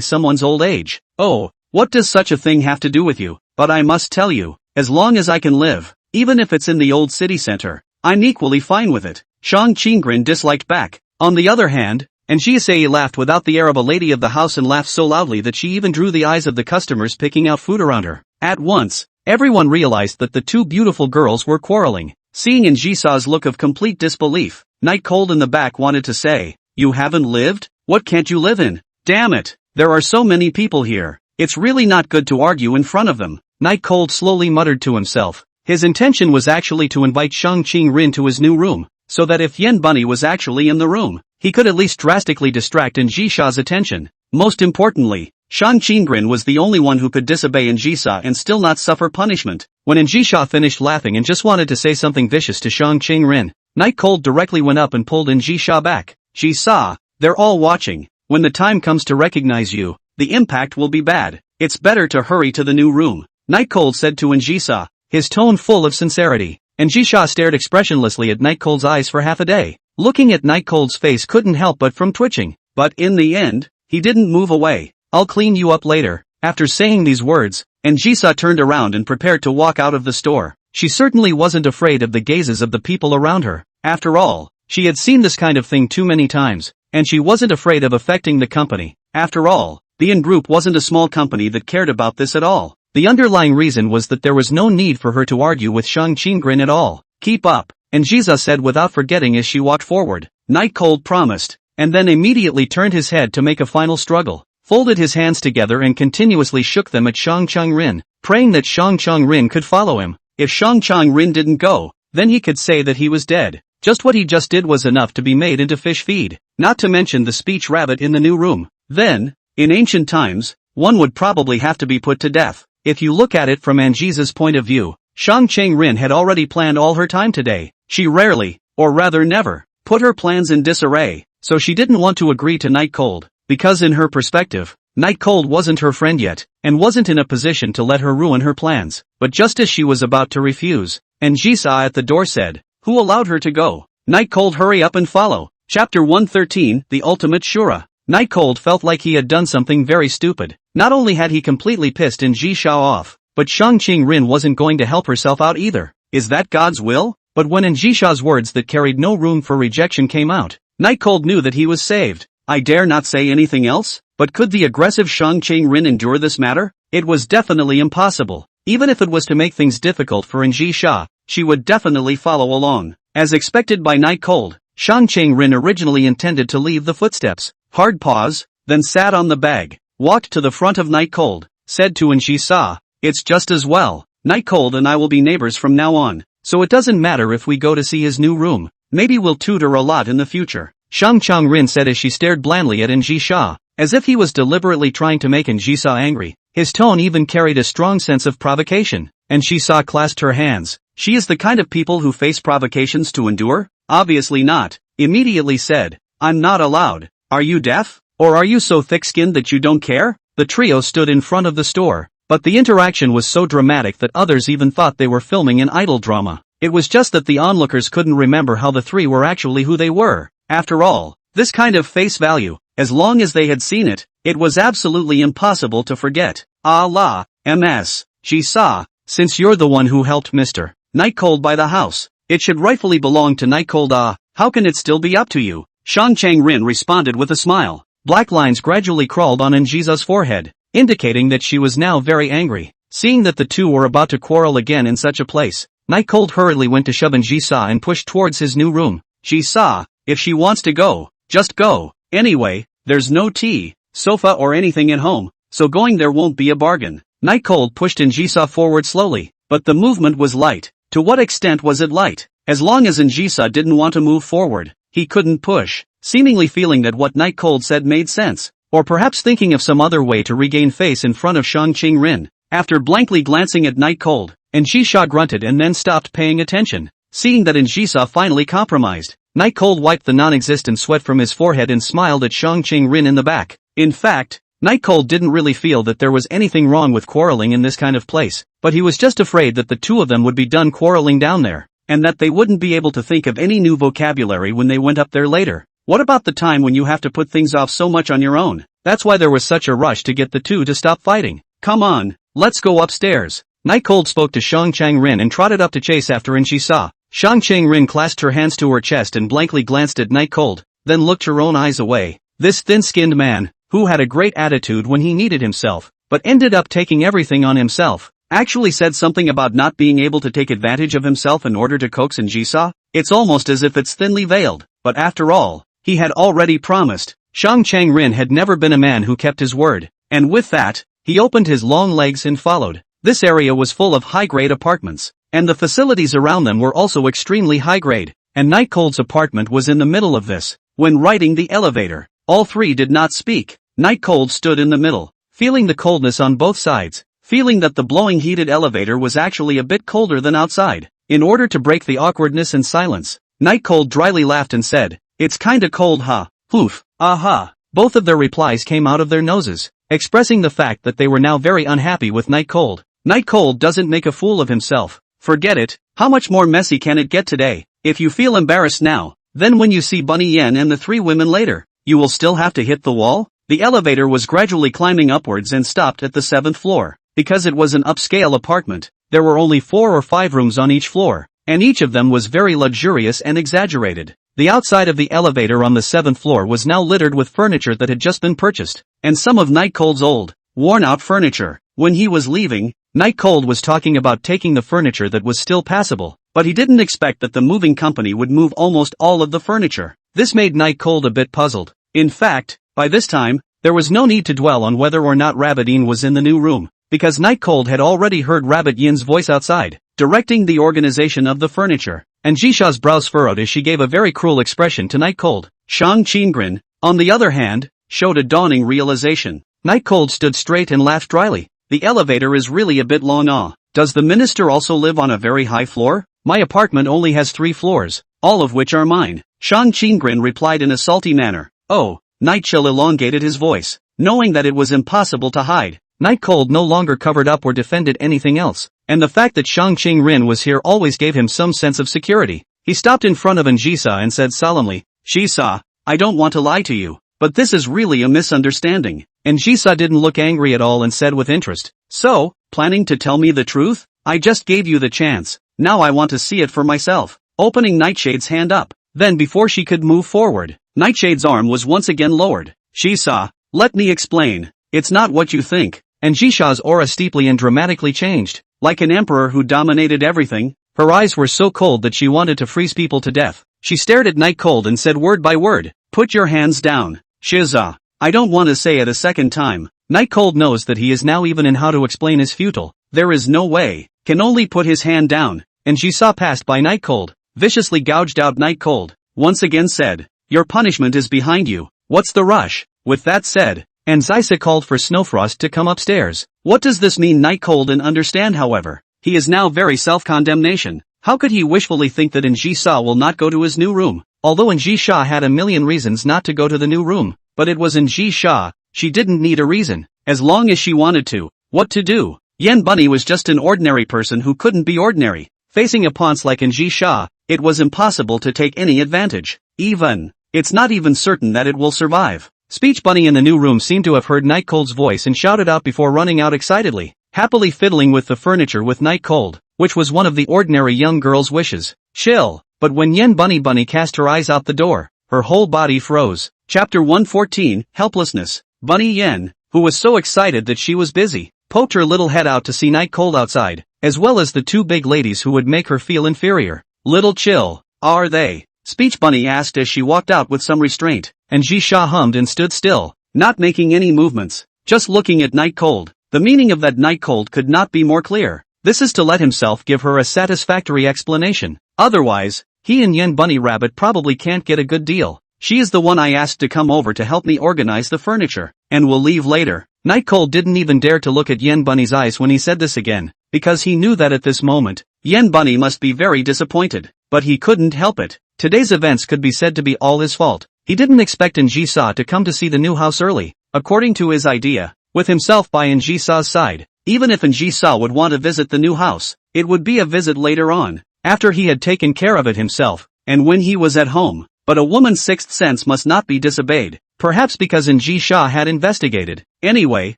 someone's old age. Oh, what does such a thing have to do with you? But I must tell you, as long as I can live, even if it's in the old city center, I'm equally fine with it. Shang Chang-rin disliked back. On the other hand, Ji-sha laughed without the air of a lady of the house and laughed so loudly that she even drew the eyes of the customers picking out food around her. At once, everyone realized that the two beautiful girls were quarreling. Seeing Ji-sha's look of complete disbelief, Night Cold in the back wanted to say, you haven't lived? What can't you live in? Damn it, there are so many people here. It's really not good to argue in front of them. Night Cold slowly muttered to himself. His intention was actually to invite Shang Chang-rin to his new room, so that if Yen Bunny was actually in the room, he could at least drastically distract Ji-sha's attention. Most importantly, Shang Chang-rin was the only one who could disobey Ji-sha and still not suffer punishment. When Ji-sha finished laughing and just wanted to say something vicious to Shang Chang-rin, Night Cold directly went up and pulled Ji-sha back. Ji-sha, they're all watching. When the time comes to recognize you, the impact will be bad. It's better to hurry to the new room. Night Cold said to Ji-sha, his tone full of sincerity. Ji-sha stared expressionlessly at Night Cold's eyes for half a day. Looking at Night Cold's face couldn't help but from twitching. But in the end, he didn't move away. I'll clean you up later. After saying these words, Ji-sha turned around and prepared to walk out of the store. She certainly wasn't afraid of the gazes of the people around her. After all, she had seen this kind of thing too many times, and she wasn't afraid of affecting the company. After all, the N Group wasn't a small company that cared about this at all. The underlying reason was that there was no need for her to argue with Shang Chang-rin at all. Keep up, Ji-sha said without forgetting as she walked forward. Night Cold promised, and then immediately turned his head to make a final struggle, folded his hands together and continuously shook them at Shang Chang-rin, praying that Shang Chang-rin could follow him. If Shang Chang-rin didn't go, then he could say that he was dead. Just what he just did was enough to be made into fish feed, not to mention the speech rabbit in the new room. Then, in ancient times, one would probably have to be put to death. If you look at it from Anjisa's point of view, Shang Cheng-rin had already planned all her time today. She rarely, or rather never, put her plans in disarray, so she didn't want to agree to Night Cold, because in her perspective, Night Cold wasn't her friend yet, and wasn't in a position to let her ruin her plans. But just as she was about to refuse, and Jisa at the door said, "Who allowed her to go?" Night Cold, hurry up and follow. Chapter 113, The Ultimate Shura. Night Cold felt like he had done something very stupid. Not only had he completely pissed Jisha off, but Shang Cheng-rin wasn't going to help herself out either. Is that God's will? But when Jisha's words that carried no room for rejection came out, Night Cold knew that he was saved. I dare not say anything else, but could the aggressive Shang Cheng-rin endure this matter? It was definitely impossible. Even if it was to make things difficult for Jisha, she would definitely follow along. As expected by Night Cold, Shang Cheng-rin originally intended to leave the footsteps. Hard pause, then sat on the bag, walked to the front of Night Cold, said to Jisa, "It's just as well. Night Cold and I will be neighbors from now on, so it doesn't matter if we go to see his new room. Maybe we'll tutor a lot in the future." Shang Cheng-rin said as she stared blandly at Jisha, as if he was deliberately trying to make Jisa angry. His tone even carried a strong sense of provocation. Jisa clasped her hands. She is the kind of people who face provocations to endure? Obviously not. Immediately said, "I'm not allowed." Are you deaf? Or are you so thick-skinned that you don't care? The trio stood in front of the store, but the interaction was so dramatic that others even thought they were filming an idol drama. It was just that the onlookers couldn't remember how the three were actually who they were. After all, this kind of face value, as long as they had seen it, it was absolutely impossible to forget. Allah, Ms. Jisa, since you're the one who helped Mr. Night Cold buy the house, it should rightfully belong to Night Cold. How can it still be up to you? Shang Cheng-rin responded with a smile. Black lines gradually crawled on Jisa's forehead, indicating that she was now very angry. Seeing that the two were about to quarrel again in such a place, Night Cold hurriedly went to shove Jisa and pushed towards his new room. Jisa, if she wants to go, just go. Anyway, there's no tea, sofa or anything at home, so going there won't be a bargain. Night Cold pushed Jisa forward slowly, but the movement was light. To what extent was it light? As long as Jisa didn't want to move forward, he couldn't push, seemingly feeling that what Night Cold said made sense, or perhaps thinking of some other way to regain face in front of Shang Cheng-rin. After blankly glancing at Night Cold, Jisha grunted and then stopped paying attention. Seeing that Jisa finally compromised, Night Cold wiped the non-existent sweat from his forehead and smiled at Shang Cheng-rin in the back. In fact, Night Cold didn't really feel that there was anything wrong with quarreling in this kind of place, but he was just afraid that the two of them would be done quarreling down there, and that they wouldn't be able to think of any new vocabulary when they went up there later. What about the time when you have to put things off so much on your own? That's why there was such a rush to get the two to stop fighting. Come on, let's go upstairs. Night Cold spoke to Shang Cheng-rin and trotted up to chase after Jisa. Shang Cheng-rin clasped her hands to her chest and blankly glanced at Night Cold, then looked her own eyes away. This thin-skinned man, who had a great attitude when he needed himself, but ended up taking everything on himself, actually said something about not being able to take advantage of himself in order to coax Jisa? It's almost as if it's thinly veiled, but after all, he had already promised. Shang Cheng-rin had never been a man who kept his word, and with that, he opened his long legs and followed. This area was full of high-grade apartments, and the facilities around them were also extremely high-grade, and Night Cold's apartment was in the middle of this. When riding the elevator, all three did not speak. Night Cold stood in the middle, feeling the coldness on both sides, feeling that the blowing heated elevator was actually a bit colder than outside. In order to break the awkwardness and silence, Night Cold dryly laughed and said, "It's kinda cold, huh? Poof, aha." Both of their replies came out of their noses, expressing the fact that they were now very unhappy with Night Cold. Night Cold doesn't make a fool of himself. Forget it. How much more messy can it get today? If you feel embarrassed now, then when you see Bunny Yen and the three women later, you will still have to hit the wall? The elevator was gradually climbing upwards and stopped at the 7th floor. Because it was an upscale apartment, there were only 4 or 5 rooms on each floor, and each of them was very luxurious and exaggerated. The outside of the elevator on the 7th floor was now littered with furniture that had just been purchased, and some of Night Cold's old, worn-out furniture. When he was leaving, Night Cold was talking about taking the furniture that was still passable, but he didn't expect that the moving company would move almost all of the furniture. This made Night Cold a bit puzzled. In fact, by this time, there was no need to dwell on whether or not Rabbit Yin was in the new room, because Night Cold had already heard Rabbit Yin's voice outside, directing the organization of the furniture, and Jisha's brows furrowed as she gave a very cruel expression to Night Cold. Shang Cheng-rin, on the other hand, showed a dawning realization. Night Cold stood straight and laughed dryly. The elevator is really a bit long. Does the minister also live on a very high floor? My apartment only has 3 floors, all of which are mine. Shang Qinggren replied in a salty manner. Oh, Night Chill elongated his voice, knowing that it was impossible to hide. Night Cold no longer covered up or defended anything else, and the fact that Shang Qinggren was here always gave him some sense of security. He stopped in front of Anjisa and said solemnly, Shisa, I don't want to lie to you, but this is really a misunderstanding. Anjisa didn't look angry at all and said with interest, so, planning to tell me the truth? I just gave you the chance, now I want to see it for myself. Opening Nightshade's hand up. Then before she could move forward, Nightshade's arm was once again lowered. Shisa, let me explain. It's not what you think. Anjisha's aura steeply and dramatically changed. Like an emperor who dominated everything, her eyes were so cold that she wanted to freeze people to death. She stared at Night Cold and said word by word, put your hands down. Shiza. I don't want to say it a second time. Night Cold knows that he is now even in how to explain is futile. There is no way. Can only put his hand down. Anjisa passed by Night Cold, viciously gouged out Night Cold, once again said, your punishment is behind you. What's the rush? With that said, Anjisa called for Snowfrost to come upstairs. What does this mean? Night Cold didn't understand, however. He is now very self-condemnation. How could he wishfully think that Anjisa will not go to his new room? Although Anjisa had a million reasons not to go to the new room, but it was Anjisa, she didn't need a reason, as long as she wanted to. What to do? Yen Bunny was just an ordinary person who couldn't be ordinary. Facing a ponce like Anjisa, it was impossible to take any advantage. It's not even certain that it will survive. Speech Bunny in the new room seemed to have heard Night Cold's voice and shouted out before running out excitedly, happily fiddling with the furniture with Night Cold, which was one of the ordinary young girl's wishes. Chill. But when Yen Bunny cast her eyes out the door, her whole body froze. Chapter 114, Helplessness. Bunny Yen, who was so excited that she was busy, poked her little head out to see Night Cold outside, as well as the 2 big ladies who would make her feel inferior. Little Chill, are they? Speech Bunny asked as she walked out with some restraint, and Jisha hummed and stood still, not making any movements, just looking at Night Cold. The meaning of that Night Cold could not be more clear. This is to let himself give her a satisfactory explanation. Otherwise, he and Yen Bunny Rabbit probably can't get a good deal. She is the one I asked to come over to help me organize the furniture, and will leave later. Night Cold didn't even dare to look at Yen Bunny's eyes when he said this again, because he knew that at this moment, Yen Bunny must be very disappointed, but he couldn't help it. Today's events could be said to be all his fault. He didn't expect Anjisa to come to see the new house early, according to his idea, with himself by Anjisa's side. Even if Anjisa would want to visit the new house, it would be a visit later on, after he had taken care of it himself, and when he was at home. But a woman's sixth sense must not be disobeyed, perhaps because Anjisa had investigated. Anyway,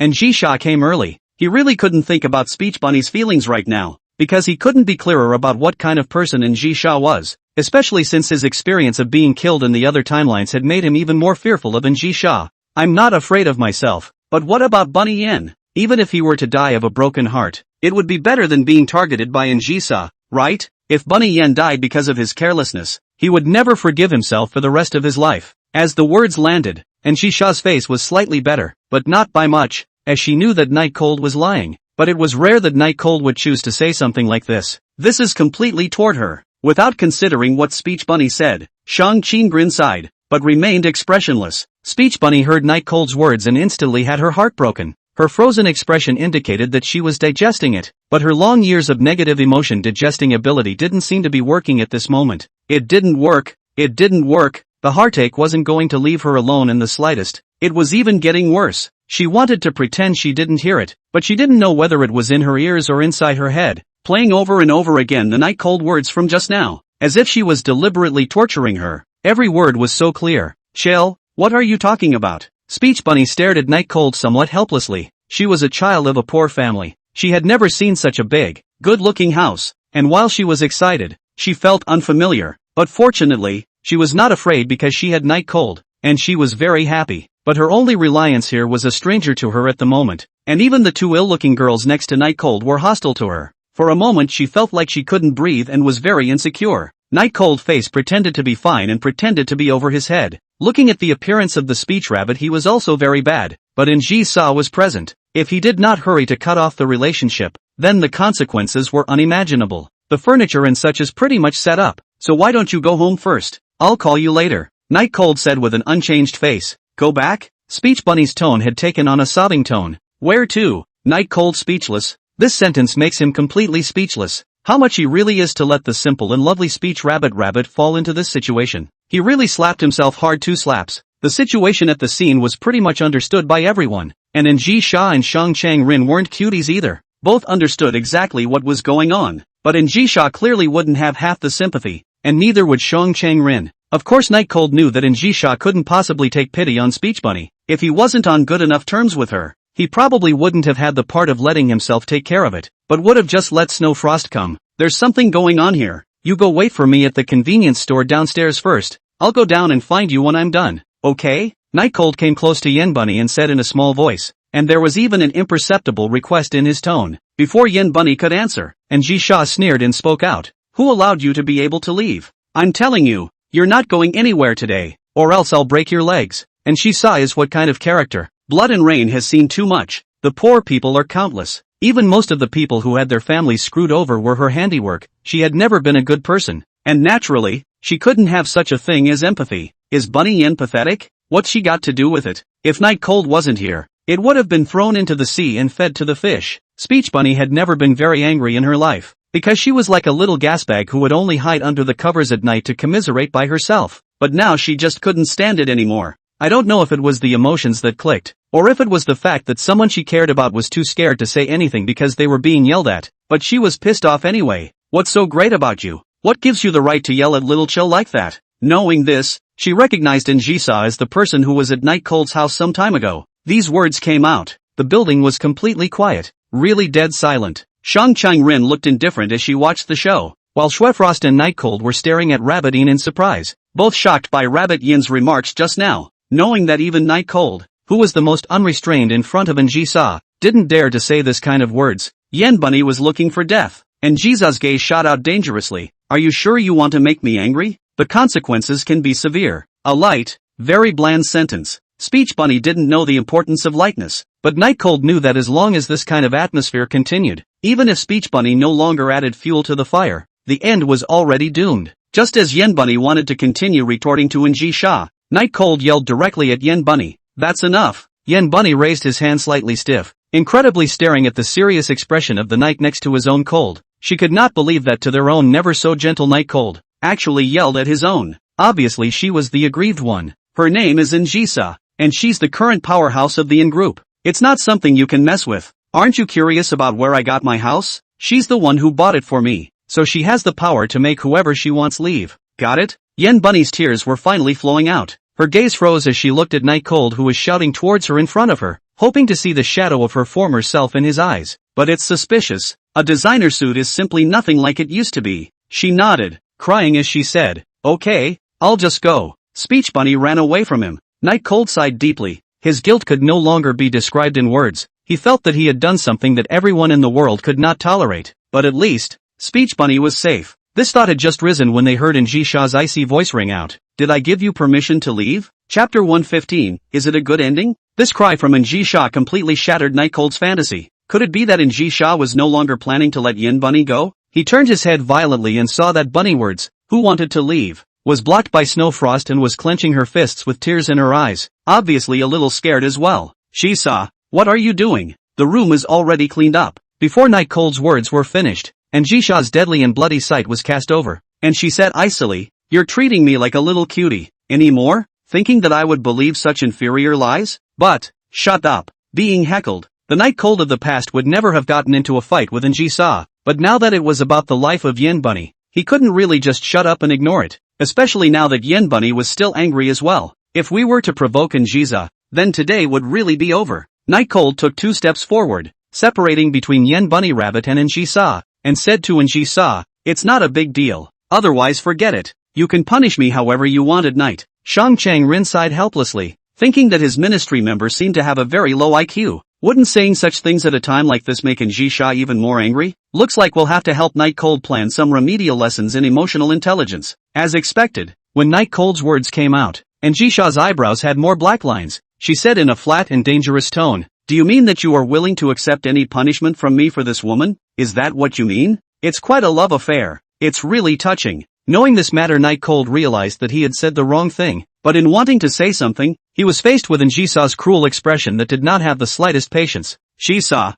Anjisa came early. He really couldn't think about Speech Bunny's feelings right now, because he couldn't be clearer about what kind of person Anjisa was, especially since his experience of being killed in the other timelines had made him even more fearful of Anjisa. I'm not afraid of myself, but what about Bunny Yen? Even if he were to die of a broken heart, it would be better than being targeted by Anjisa, right? If Bunny Yen died because of his carelessness, he would never forgive himself for the rest of his life. As the words landed, Anjisha's face was slightly better, but not by much, as she knew that Night Cold was lying. But it was rare that Night Cold would choose to say something like this. This is completely toward her. Without considering what Speech Bunny said, Shang Qinggren sighed, but remained expressionless. Speech Bunny heard Night Cold's words and instantly had her heart broken. Her frozen expression indicated that she was digesting it, but her long years of negative emotion digesting ability didn't seem to be working at this moment. It didn't work. The heartache wasn't going to leave her alone in the slightest. It was even getting worse. She wanted to pretend she didn't hear it, but she didn't know whether it was in her ears or inside her head, playing over and over again the Night Cold words from just now, as if she was deliberately torturing her. Every word was so clear. Chill, what are you talking about? Speech Bunny stared at Night Cold somewhat helplessly. She was a child of a poor family. She had never seen such a big, good-looking house, and while she was excited, she felt unfamiliar. But fortunately, she was not afraid because she had Night Cold, and she was very happy. But her only reliance here was a stranger to her at the moment, and even the 2 ill-looking girls next to Night Cold were hostile to her. For a moment she felt like she couldn't breathe and was very insecure. Night Cold face pretended to be fine and pretended to be over his head. Looking at the appearance of the speech rabbit, he was also very bad, but Anjisa was present. If he did not hurry to cut off the relationship, then the consequences were unimaginable. The furniture and such is pretty much set up, so why don't you go home first? I'll call you later, Night Cold said with an unchanged face. Go back? Speech Bunny's tone had taken on a sobbing tone. Where to? Night Cold speechless, This sentence makes him completely speechless. How much he really is to let the simple and lovely speech rabbit fall into this situation. He really slapped himself hard 2 slaps. The situation at the scene was pretty much understood by everyone, and Ji-sha and Shang Chang-rin weren't cuties either. Both understood exactly what was going on, but Ji-sha clearly wouldn't have half the sympathy, and neither would Shang Chang-rin. Of course Night Cold knew that Ji-sha couldn't possibly take pity on Speech Bunny. If he wasn't on good enough terms with her, he probably wouldn't have had the part of letting himself take care of it, but would have just let Snow Frost come. There's something going on here. You go wait for me at the convenience store downstairs first. I'll go down and find you when I'm done. Okay? Night Cold came close to Yen Bunny and said in a small voice, and there was even an imperceptible request in his tone. Before Yen Bunny could answer, Ji-sha sneered and spoke out. Who allowed you to be able to leave? I'm telling you, you're not going anywhere today, or else I'll break your legs. And Ji-sha is what kind of character? Blood and Rain has seen too much. The poor people are countless. Even most of the people who had their families screwed over were her handiwork. She had never been a good person. And naturally, she couldn't have such a thing as empathy. Is Bunny Yen pathetic? What's she got to do with it? If Night Cold wasn't here, it would have been thrown into the sea and fed to the fish. Speech Bunny had never been very angry in her life, because she was like a little gasbag who would only hide under the covers at night to commiserate by herself. But now she just couldn't stand it anymore. I don't know if it was the emotions that clicked, or if it was the fact that someone she cared about was too scared to say anything because they were being yelled at, but she was pissed off anyway. What's so great about you? What gives you the right to yell at Little Chill like that? Knowing this, she recognized Ji-sha as the person who was at Night Cold's house some time ago. These words came out. The building was completely quiet, really dead silent. Shang Chang-rin looked indifferent as she watched the show, while Frost and Night Cold were staring at Rabbit Yin in surprise, both shocked by Rabbit Yin's remarks just now. Knowing that even Night Cold, who was the most unrestrained in front of Ji-sha, didn't dare to say this kind of words, Yen Bunny was looking for death, and Ji-sha's gaze shot out dangerously. Are you sure you want to make me angry? The consequences can be severe. A light, very bland sentence. Speech Bunny didn't know the importance of lightness, but Night Cold knew that as long as this kind of atmosphere continued, even if Speech Bunny no longer added fuel to the fire, the end was already doomed. Just as Yen Bunny wanted to continue retorting to Ji-sha, Night Cold yelled directly at Yen Bunny. That's enough. Yen Bunny raised his hand slightly stiff, incredibly staring at the serious expression of the knight next to his own Cold. She could not believe that to their own never so gentle Night Cold actually yelled at his own. Obviously she was the aggrieved one. Her name is Ji-sha, and she's the current powerhouse of the Yin group. It's not something you can mess with. Aren't you curious about where I got my house? She's the one who bought it for me, so she has the power to make whoever she wants leave. Got it? Yen Bunny's tears were finally flowing out. Her gaze froze as she looked at Night Cold, who was shouting towards her in front of her, hoping to see the shadow of her former self in his eyes. But it's suspicious. A designer suit is simply nothing like it used to be. She nodded, crying as she said, okay, I'll just go. Speech Bunny ran away from him. Night Cold sighed deeply. His guilt could no longer be described in words. He felt that he had done something that everyone in the world could not tolerate. But at least, Speech Bunny was safe. This thought had just risen when they heard Ji-sha's icy voice ring out. Did I give you permission to leave? Chapter 115, is it a good ending? This cry from Ji-sha completely shattered Night Cold's fantasy. Could it be that Ji-sha was no longer planning to let Yen Bunny go? He turned his head violently and saw that Bunny words, who wanted to leave, was blocked by Snow Frost and was clenching her fists with tears in her eyes, obviously a little scared as well. Ji-sha, what are you doing? The room is already cleaned up. Before Night Cold's words were finished, Ji-sha's deadly and bloody sight was cast over, and she said icily, you're treating me like a little cutie. Any more? Thinking that I would believe such inferior lies? But, shut up. Being heckled. The Night Cold of the past would never have gotten into a fight with Ji-sha, but now that it was about the life of Yen Bunny, he couldn't really just shut up and ignore it, especially now that Yen Bunny was still angry as well. If we were to provoke Ji-sha, then today would really be over. Night Cold took 2 steps forward, separating between Yen Bunny Rabbit and Ji-sha, and said to Ji-sha, it's not a big deal, otherwise forget it. You can punish me however you want at night. Shang Chang-rin sighed helplessly, thinking that his ministry member seemed to have a very low IQ. Wouldn't saying such things at a time like this make Ji-sha even more angry? Looks like we'll have to help Night Cold plan some remedial lessons in emotional intelligence. As expected, when Night Cold's words came out, Ji-sha's eyebrows had more black lines, she said in a flat and dangerous tone, do you mean that you are willing to accept any punishment from me for this woman? Is that what you mean? It's quite a love affair. It's really touching. Knowing this matter, Night Cold realized that he had said the wrong thing, but in wanting to say something, he was faced with Ji-sha's cruel expression that did not have the slightest patience. Ji-sha,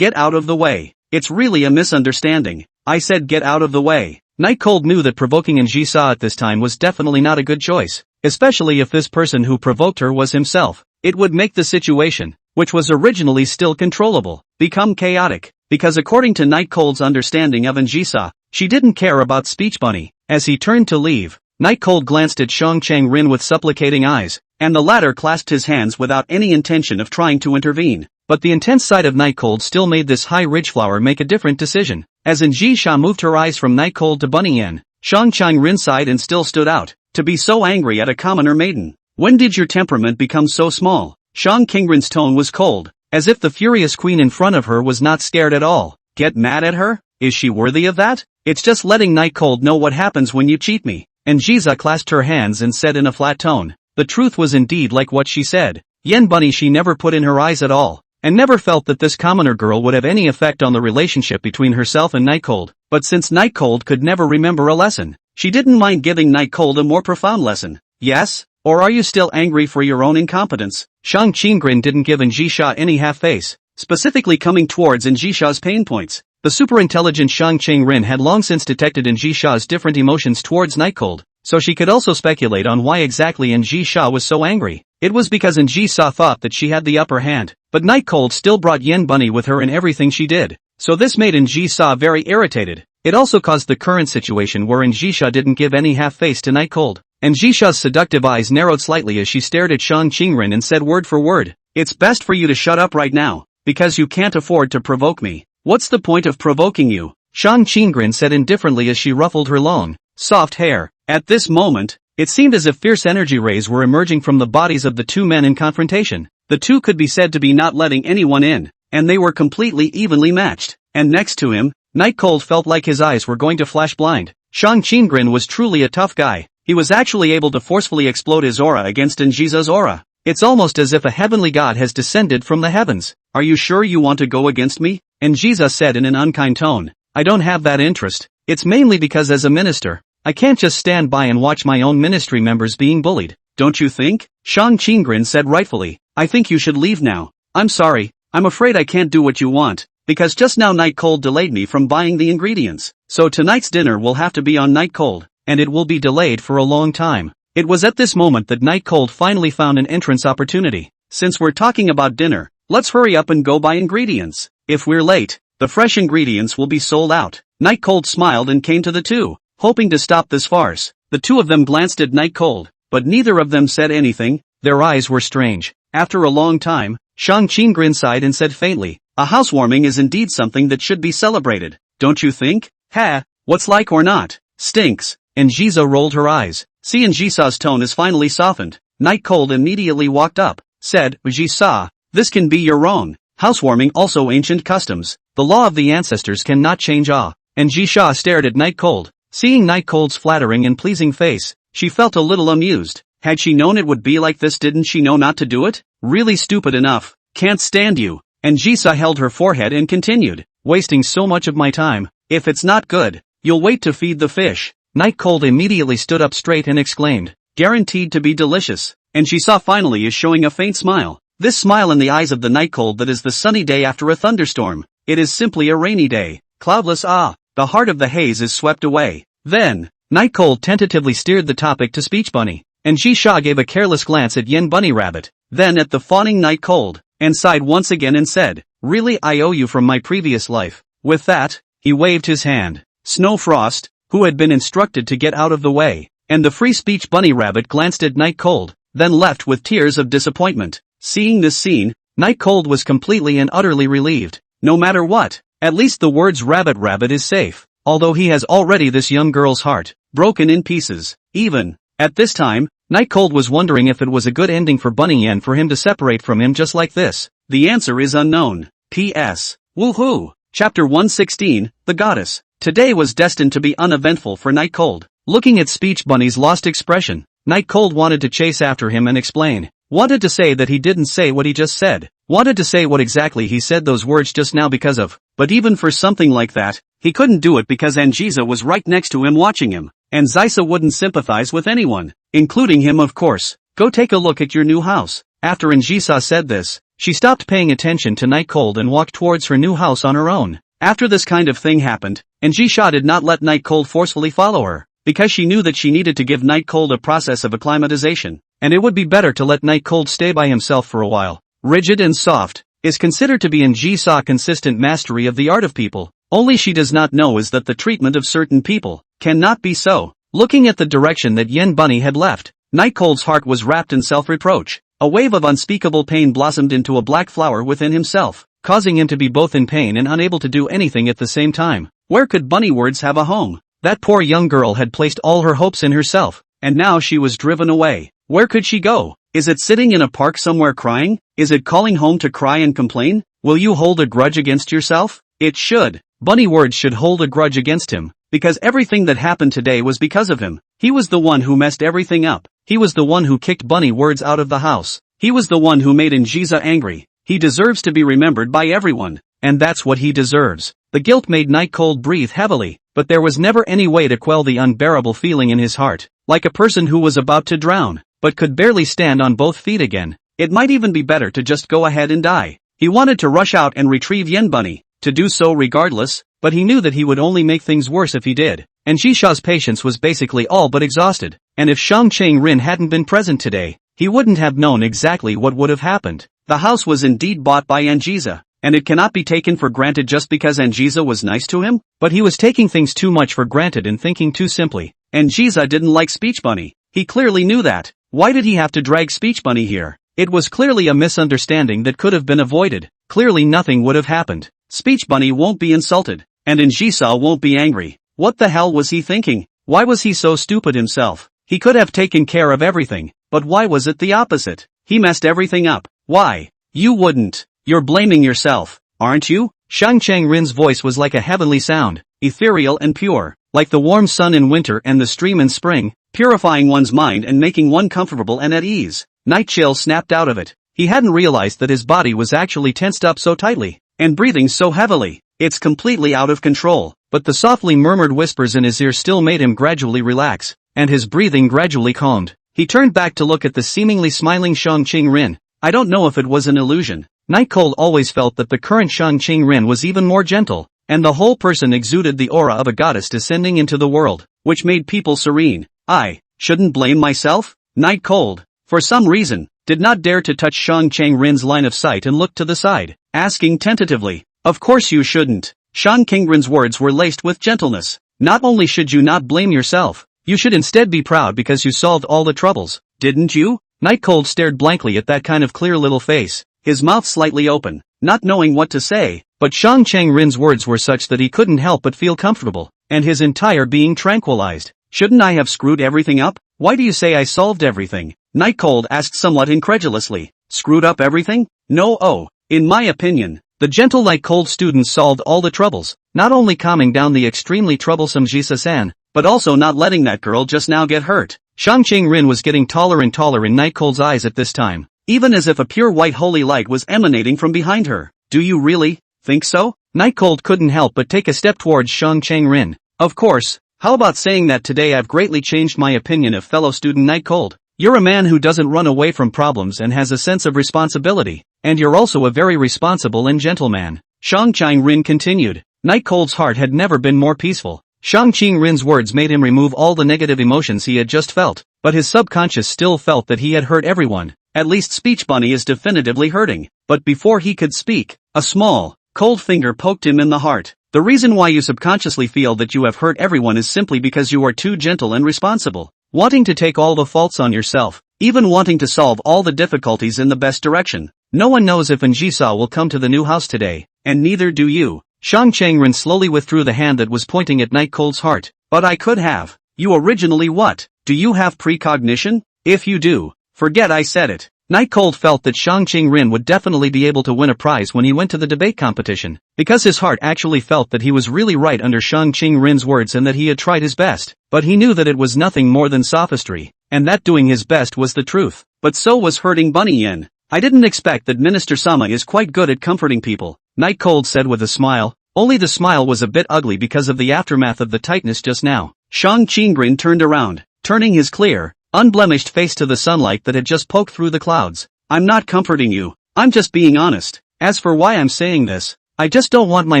Get out of the way. It's really a misunderstanding. I said get out of the way. Night Cold knew that provoking Ji-sa at this time was definitely not a good choice, especially if this person who provoked her was himself. It would make the situation, which was originally still controllable, become chaotic, because according to Night Cold's understanding of Ji-sa, she didn't care about Speech Bunny. As he turned to leave, Night Cold glanced at Shang Chang-rin with supplicating eyes, and the latter clasped his hands without any intention of trying to intervene. But the intense side of Night Cold still made this high ridge flower make a different decision. As Ji-sa moved her eyes from Night Cold to Bunny Yen, Shang Chang-rin sighed and still stood out. To be so angry at a commoner maiden. When did your temperament become so small? Shang Chang-rin's tone was cold, as if the furious queen in front of her was not scared at all. Get mad at her? Is she worthy of that? It's just letting Night Cold know what happens when you cheat me. And Ji-sa clasped her hands and said in a flat tone. The truth was indeed like what she said. Yen Bunny she never put in her eyes at all, and never felt that this commoner girl would have any effect on the relationship between herself and Night Cold. But since Night Cold could never remember a lesson, she didn't mind giving Night Cold a more profound lesson. Yes? Or are you still angry for your own incompetence? Shang Chang-rin didn't give Ji-sa any half-face, specifically coming towards Ji-sa's pain points. The super-intelligent Shang Chang-rin had long since detected Ji-sa's different emotions towards Night Cold, so she could also speculate on why exactly Ji-sa was so angry. It was because Ji-sa thought that she had the upper hand, but Night Cold still brought Yen Bunny with her in everything she did, so this made Ji-sa very irritated. It also caused the current situation where Ji-sa didn't give any half-face to Night Cold, and Ji-sa's seductive eyes narrowed slightly as she stared at Shang Chang-rin and said word for word, "It's best for you to shut up right now, because you can't afford to provoke me." "What's the point of provoking you?" Shang Chang-rin said indifferently as she ruffled her long, soft hair. At this moment, it seemed as if fierce energy rays were emerging from the bodies of the two men in confrontation. The two could be said to be not letting anyone in, and they were completely evenly matched. And next to him, Night Cold felt like his eyes were going to flash blind. Shang Chang-rin was truly a tough guy. He was actually able to forcefully explode his aura against Ji-sa's aura. It's almost as if a heavenly god has descended from the heavens. "Are you sure you want to go against me?" Ji-sa said in an unkind tone. "I don't have that interest. It's mainly because as a minister, I can't just stand by and watch my own ministry members being bullied." "Don't you think?" Shang Chang-rin said rightfully. "I think you should leave now." "I'm sorry, I'm afraid I can't do what you want, because just now Night Cold delayed me from buying the ingredients. So tonight's dinner will have to be on Night Cold, and it will be delayed for a long time." It was at this moment that Night Cold finally found an entrance opportunity. "Since we're talking about dinner, let's hurry up and go buy ingredients. If we're late, the fresh ingredients will be sold out." Night Cold smiled and came to the two, hoping to stop this farce. The two of them glanced at Night Cold, but neither of them said anything. Their eyes were strange. After a long time, Shang Chang-rin sighed and said faintly, "A housewarming is indeed something that should be celebrated, don't you think?" "Ha, what's like or not? Stinks." And Ji-sa rolled her eyes. See, Ji-sa's tone is finally softened. Night Cold immediately walked up, said, "Ji-sa, this can be your wrong. Housewarming also ancient customs. The law of the ancestors cannot change." And Ji-sa stared at Night Cold. Seeing Night Cold's flattering and pleasing face, she felt a little amused. Had she known it would be like this, didn't she know not to do it? Really stupid enough. "Can't stand you." And Ji-sa held her forehead and continued, "Wasting so much of my time. If it's not good, you'll wait to feed the fish." Night Cold immediately stood up straight and exclaimed, "Guaranteed to be delicious." And she saw finally is showing a faint smile. This smile in the eyes of the Night Cold that is the sunny day after a thunderstorm. It is simply a rainy day. Cloudless. The heart of the haze is swept away. Then, Night Cold tentatively steered the topic to Speech Bunny, and Ji-sa gave a careless glance at Yen Bunny Rabbit, then at the fawning Night Cold, and sighed once again and said, "Really, I owe you from my previous life." With that, he waved his hand. Snow Frost, who had been instructed to get out of the way, and the Free Speech Bunny Rabbit glanced at Night Cold, then left with tears of disappointment. Seeing this scene, Night Cold was completely and utterly relieved. No matter what, at least the words Rabbit Rabbit is safe, although he has already this young girl's heart broken in pieces. Even at this time, Night Cold was wondering if it was a good ending for Bunny Yen for him to separate from him just like this. The answer is unknown. P.S. Woohoo! Chapter 116, The Goddess. Today was destined to be uneventful for Night Cold. Looking at Speech Bunny's lost expression, Night Cold wanted to chase after him and explain. Wanted to say that he didn't say what he just said. Wanted to say what exactly he said those words just now because of. But even for something like that, he couldn't do it because Ji-sa was right next to him watching him. And Ji-sa wouldn't sympathize with anyone, including him of course. "Go take a look at your new house." After Ji-sa said this, She stopped paying attention to Night Cold and walked towards her new house on her own. After this kind of thing happened, and Ji-sha did not let Night Cold forcefully follow her, because she knew that she needed to give Night Cold a process of acclimatization, and it would be better to let Night Cold stay by himself for a while. Rigid and soft is considered to be in Ji-sa consistent mastery of the art of people. Only she does not know is that the treatment of certain people cannot be so. Looking at the direction that Yen Bunny had left, Night Cold's heart was wrapped in self-reproach. A wave of unspeakable pain blossomed into a black flower within himself, causing him to be both in pain and unable to do anything at the same time. Where could Bunny Words have a home? That poor young girl had placed all her hopes in herself, and now she was driven away. Where could she go? Is it sitting in a park somewhere crying? Is it calling home to cry and complain? Will you hold a grudge against yourself? It should. Bunny Words should hold a grudge against him, because everything that happened today was because of him. He was the one who messed everything up. He was the one who kicked Bunny Words out of the house. He was the one who made Anjiza angry. He deserves to be remembered by everyone, and that's what he deserves. The guilt made Night Cold breathe heavily, but there was never any way to quell the unbearable feeling in his heart, like a person who was about to drown, but could barely stand on both feet again. It might even be better to just go ahead and die. He wanted to rush out and retrieve Yen Bunny, to do so regardless, but he knew that he would only make things worse if he did, and Ji-sha's patience was basically all but exhausted, and if Shang Cheng Rin hadn't been present today, he wouldn't have known exactly what would have happened. The house was indeed bought by Anjiza, and it cannot be taken for granted just because Anjiza was nice to him, but he was taking things too much for granted and thinking too simply. Anjiza didn't like Speech Bunny. He clearly knew that. Why did he have to drag Speech Bunny here? It was clearly a misunderstanding that could have been avoided. Clearly nothing would have happened. Speech Bunny won't be insulted, and Anjiza won't be angry. What the hell was he thinking? Why was he so stupid himself? He could have taken care of everything, but why was it the opposite? He messed everything up. Why? You wouldn't. You're blaming yourself, aren't you? Shang Cheng Rin's voice was like a heavenly sound, ethereal and pure, like the warm sun in winter and the stream in spring, purifying one's mind and making one comfortable and at ease. Night chill snapped out of it. He hadn't realized that his body was actually tensed up so tightly, and breathing so heavily. It's completely out of control, but the softly murmured whispers in his ear still made him gradually relax, and his breathing gradually calmed. He turned back to look at the seemingly smiling Shang Cheng Rin. I don't know if it was an illusion. Night Cold always felt that the current Shang Cheng Rin was even more gentle, and the whole person exuded the aura of a goddess descending into the world, which made people serene. I shouldn't blame myself? Night Cold, for some reason, did not dare to touch Shang Cheng Rin's line of sight and looked to the side, asking tentatively, of course you shouldn't. Shang Cheng Rin's words were laced with gentleness. Not only should you not blame yourself, you should instead be proud because you solved all the troubles, didn't you? Night Cold stared blankly at that kind of clear little face, his mouth slightly open, not knowing what to say, but Shang Cheng Rin's words were such that he couldn't help but feel comfortable, and his entire being tranquilized. Shouldn't I have screwed everything up? Why do you say I solved everything? Night Cold asked somewhat incredulously. Screwed up everything? No, in my opinion, the gentle Night Cold student solved all the troubles, not only calming down the extremely troublesome Jisa-san, but also not letting that girl just now get hurt. Shang Cheng Rin was getting taller and taller in Night Cold's eyes at this time, even as if a pure white holy light was emanating from behind her. Do you really think so? Night Cold couldn't help but take a step towards Shang Cheng Rin. Of course, how about saying that today I've greatly changed my opinion of fellow student Night Cold. You're a man who doesn't run away from problems and has a sense of responsibility, and you're also a very responsible and gentle man. Shang Cheng Rin continued. Night Cold's heart had never been more peaceful. Shang Cheng Rin's words made him remove all the negative emotions he had just felt, but his subconscious still felt that he had hurt everyone. At least Speech Bunny is definitively hurting. But before he could speak, a small, cold finger poked him in the heart. The reason why you subconsciously feel that you have hurt everyone is simply because you are too gentle and responsible, wanting to take all the faults on yourself, even wanting to solve all the difficulties in the best direction. No one knows if Anjisa will come to the new house today, and neither do you. Shang Cheng Rin slowly withdrew the hand that was pointing at Night Cold's heart. But I could have. You originally what? Do you have precognition? If you do, forget I said it. Night Cold felt that Shang Cheng Rin would definitely be able to win a prize when he went to the debate competition, because his heart actually felt that he was really right under Shang Cheng Rin's words and that he had tried his best, but he knew that it was nothing more than sophistry, and that doing his best was the truth. But so was hurting Bunny Yin. I didn't expect that Minister Sama is quite good at comforting people, Night Cold said with a smile, only the smile was a bit ugly because of the aftermath of the tightness just now. Shang Cheng Rin turned around, turning his clear, unblemished face to the sunlight that had just poked through the clouds. I'm not comforting you, I'm just being honest. As for why I'm saying this, I just don't want my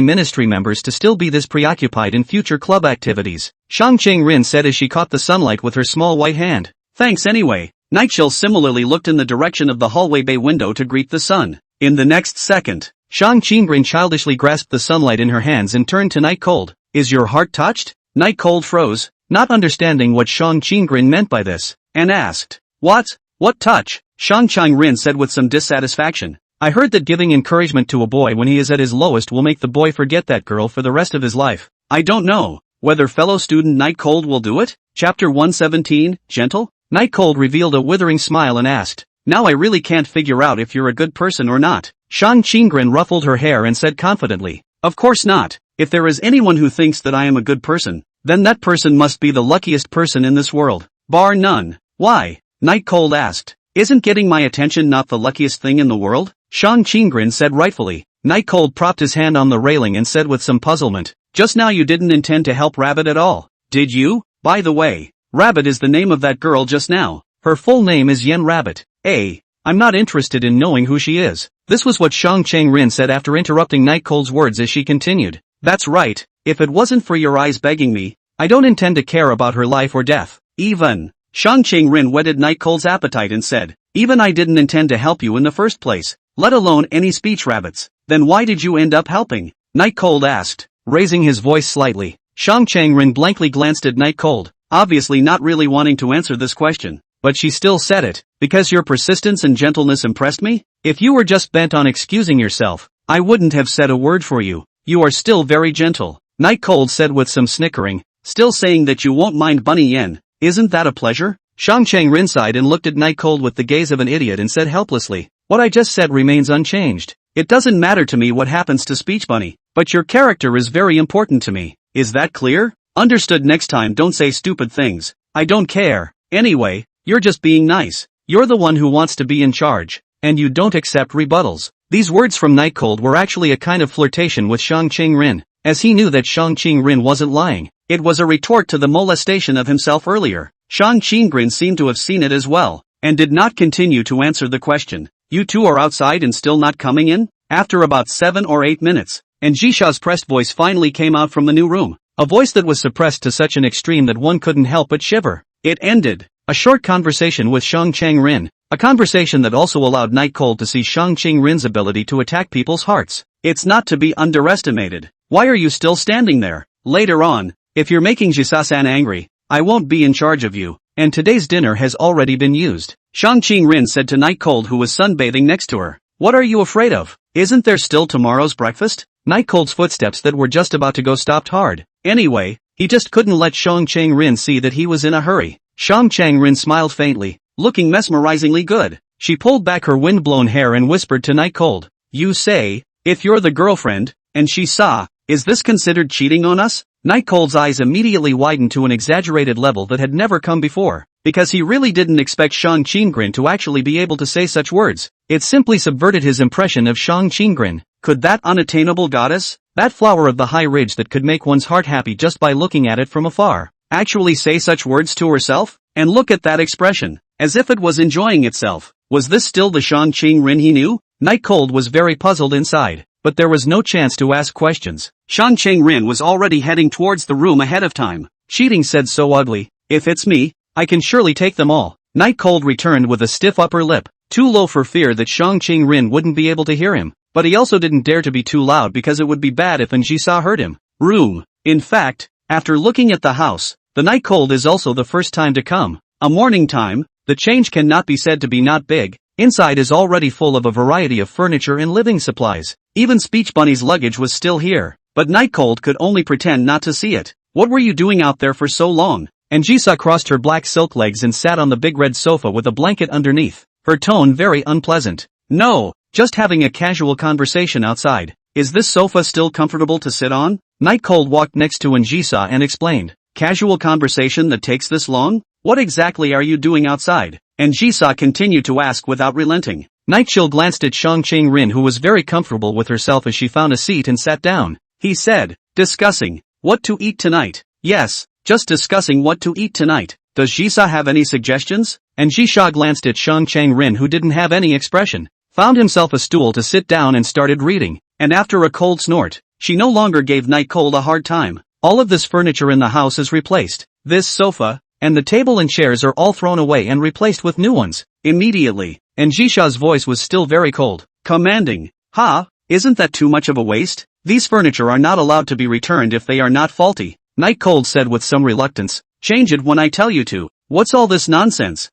ministry members to still be this preoccupied in future club activities, Shang Ching-rin said as she caught the sunlight with her small white hand. Thanks anyway. Nightshell similarly looked in the direction of the hallway bay window to greet the sun. In the next second, Shang Ching-rin childishly grasped the sunlight in her hands and turned to Night Cold. Is your heart touched? Night Cold froze, not understanding what Shang Ching-rin meant by this, and asked, What? What touch? Shang Ching-rin said with some dissatisfaction. I heard that giving encouragement to a boy when he is at his lowest will make the boy forget that girl for the rest of his life. I don't know whether fellow student Night Cold will do it? Chapter 117, Gentle? Night Cold revealed a withering smile and asked, Now I really can't figure out if you're a good person or not. Shang Ching-rin ruffled her hair and said confidently, Of course not. If there is anyone who thinks that I am a good person, then that person must be the luckiest person in this world. Bar none. Why? Night Cold asked. Isn't getting my attention not the luckiest thing in the world? Shang Ching-rin said rightfully. Night Cold propped his hand on the railing and said with some puzzlement, Just now you didn't intend to help Rabbit at all, did you? By the way, Rabbit is the name of that girl just now. Her full name is Yen Rabbit. I'm not interested in knowing who she is. This was what Shang Ching-rin said after interrupting Night Cold's words as she continued. That's right, if it wasn't for your eyes begging me, I don't intend to care about her life or death. Even. Shang Ching-rin whetted Night Cold's appetite and said, Even I didn't intend to help you in the first place, let alone any speech rabbits. Then why did you end up helping? Night Cold asked, raising his voice slightly. Shang Ching-rin blankly glanced at Night Cold, obviously not really wanting to answer this question. But she still said it, because your persistence and gentleness impressed me? If you were just bent on excusing yourself, I wouldn't have said a word for you. You are still very gentle, Night Cold said with some snickering, still saying that you won't mind Bunny Yen. Isn't that a pleasure? Shang Ching-rin sighed and looked at Night Cold with the gaze of an idiot and said helplessly, What I just said remains unchanged. It doesn't matter to me what happens to Speech Bunny, but your character is very important to me. Is that clear? Understood. Next time don't say stupid things. I don't care. Anyway, you're just being nice. You're the one who wants to be in charge, and you don't accept rebuttals. These words from Night Cold were actually a kind of flirtation with Shang Ching-rin, as he knew that Shang Ching-rin wasn't lying. It was a retort to the molestation of himself earlier. Shang Ching-rin seemed to have seen it as well, and did not continue to answer the question. You two are outside and still not coming in? After about 7 or 8 minutes, and Jisha's pressed voice finally came out from the new room. A voice that was suppressed to such an extreme that one couldn't help but shiver. It ended. A short conversation with Shang Ching-rin. A conversation that also allowed Night Cold to see Shang Ching-rin's ability to attack people's hearts. It's not to be underestimated. Why are you still standing there? Later on, if you're making Jisa-san angry, I won't be in charge of you, and today's dinner has already been used. Shang Ching-rin said to Night Cold who was sunbathing next to her. What are you afraid of? Isn't there still tomorrow's breakfast? Night Cold's footsteps that were just about to go stopped hard. Anyway, he just couldn't let Shang Ching-rin see that he was in a hurry. Shang Ching-rin smiled faintly, looking mesmerizingly good. She pulled back her wind-blown hair and whispered to Night Cold. You say, if you're the girlfriend, and she saw, is this considered cheating on us? Night Cold's eyes immediately widened to an exaggerated level that had never come before, because he really didn't expect Shang Ching-rin to actually be able to say such words. It simply subverted his impression of Shang Ching-rin. Could that unattainable goddess, that flower of the high ridge that could make one's heart happy just by looking at it from afar, actually say such words to herself? And look at that expression, as if it was enjoying itself. Was this still the Shang Ching-rin he knew? Night Cold was very puzzled inside, but there was no chance to ask questions. Shang Ching-rin was already heading towards the room ahead of time. Cheating said so ugly. If it's me, I can surely take them all. Night Cold returned with a stiff upper lip, too low for fear that Shang Ching-rin wouldn't be able to hear him, but he also didn't dare to be too loud because it would be bad if Ji-sa heard him. Room. In fact, after looking at the house, the Night Cold is also the first time to come. A morning time, the change cannot be said to be not big. Inside is already full of a variety of furniture and living supplies. Even Speech Bunny's luggage was still here, but Night Cold could only pretend not to see it. What were you doing out there for so long? And Ji-sa crossed her black silk legs and sat on the big red sofa with a blanket underneath, her tone very unpleasant. No, just having a casual conversation outside. Is this sofa still comfortable to sit on? Night Cold walked next to Ji-sa and explained. Casual conversation that takes this long? What exactly are you doing outside? And Ji-sa continued to ask without relenting. Night Chill glanced at Shang Ching-rin who was very comfortable with herself as she found a seat and sat down. He said, discussing what to eat tonight. Yes, just discussing what to eat tonight. Does Ji-sa have any suggestions? And Ji-sa glanced at Shang Ching-rin who didn't have any expression. found himself a stool to sit down and started reading, and after a cold snort, she no longer gave Night Cold a hard time. All of this furniture in the house is replaced. This sofa, and the table and chairs are all thrown away and replaced with new ones. Immediately, and Jisha's voice was still very cold, commanding, "Ha, isn't that too much of a waste? These furniture are not allowed to be returned if they are not faulty." Night Cold said with some reluctance, "Change it when I tell you to. What's all this nonsense?"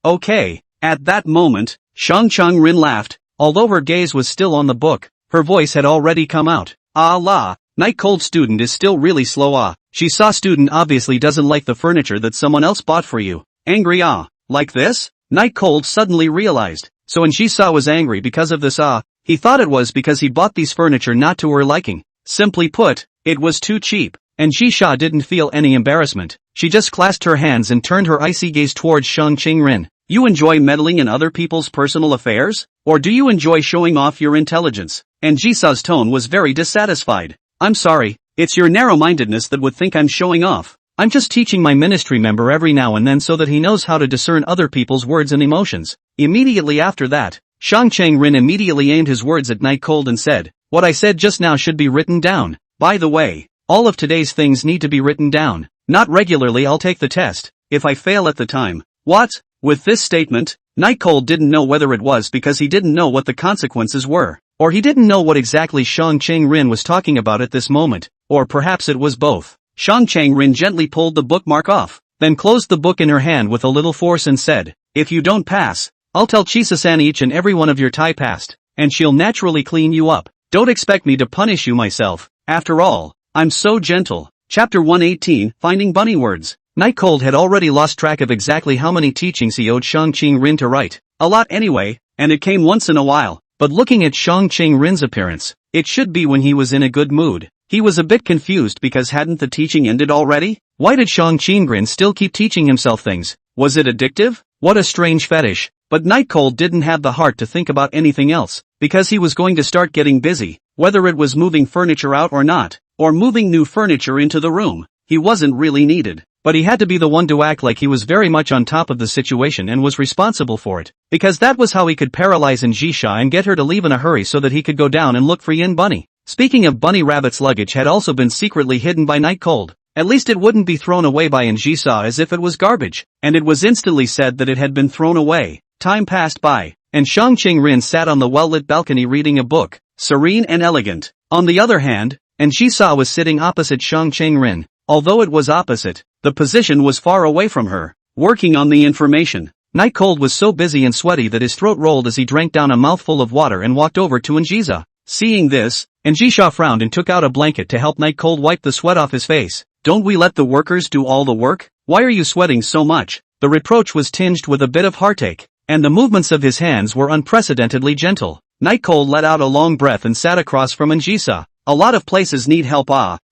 Okay. At that moment, Shang Rin laughed, although her gaze was still on the book, her voice had already come out. La, Night Cold student is still really slow. She saw student obviously doesn't like the furniture that someone else bought for you. Angry like this? Night Cold suddenly realized, so when she saw was angry because of this he thought it was because he bought these furniture not to her liking. Simply put, it was too cheap, and Jisha didn't feel any embarrassment. She just clasped her hands and turned her icy gaze towards Shang Rin. You enjoy meddling in other people's personal affairs? Or do you enjoy showing off your intelligence? And Jisha's tone was very dissatisfied. I'm sorry, it's your narrow-mindedness that would think I'm showing off. I'm just teaching my ministry member every now and then so that he knows how to discern other people's words and emotions. Immediately after that, Shang Rin immediately aimed his words at Night Cold and said, "What I said just now should be written down. By the way, all of today's things need to be written down. Not regularly I'll take the test, if I fail at the time." What? With this statement, Night Cold didn't know whether it was because he didn't know what the consequences were, or he didn't know what exactly Shang Rin was talking about at this moment, or perhaps it was both. Shang Rin gently pulled the bookmark off, then closed the book in her hand with a little force and said, "If you don't pass, I'll tell Chisa-san each and every one of your tie passed, and she'll naturally clean you up. Don't expect me to punish you myself, after all, I'm so gentle." Chapter 118, Finding Bunny Words. Night Cold had already lost track of exactly how many teachings he owed Shang Rin to write. A lot anyway, and it came once in a while, but looking at Shang Rin's appearance, it should be when he was in a good mood. He was a bit confused because hadn't the teaching ended already? Why did Shang Rin still keep teaching himself things? Was it addictive? What a strange fetish. But Night Cold didn't have the heart to think about anything else, because he was going to start getting busy, whether it was moving furniture out or not, or moving new furniture into the room. He wasn't really needed, but he had to be the one to act like he was very much on top of the situation and was responsible for it, because that was how he could paralyze Jisha and get her to leave in a hurry so that he could go down and look for Yin Bunny. Speaking of Bunny Rabbit's luggage had also been secretly hidden by Night Cold. At least it wouldn't be thrown away by Jisha as if it was garbage, and it was instantly said that it had been thrown away. Time passed by, and Shang Rin sat on the well-lit balcony reading a book, serene and elegant. On the other hand, Jisha was sitting opposite Shang Rin. Although it was opposite, the position was far away from her, working on the information. Night Cold was so busy and sweaty that his throat rolled as he drank down a mouthful of water and walked over to Jisha. Seeing this, Jisha frowned and took out a blanket to help Night Cold wipe the sweat off his face. "Don't we let the workers do all the work? Why are you sweating so much?" The reproach was tinged with a bit of heartache, and the movements of his hands were unprecedentedly gentle. Night Cold let out a long breath and sat across from Jisha. "A lot of places need help.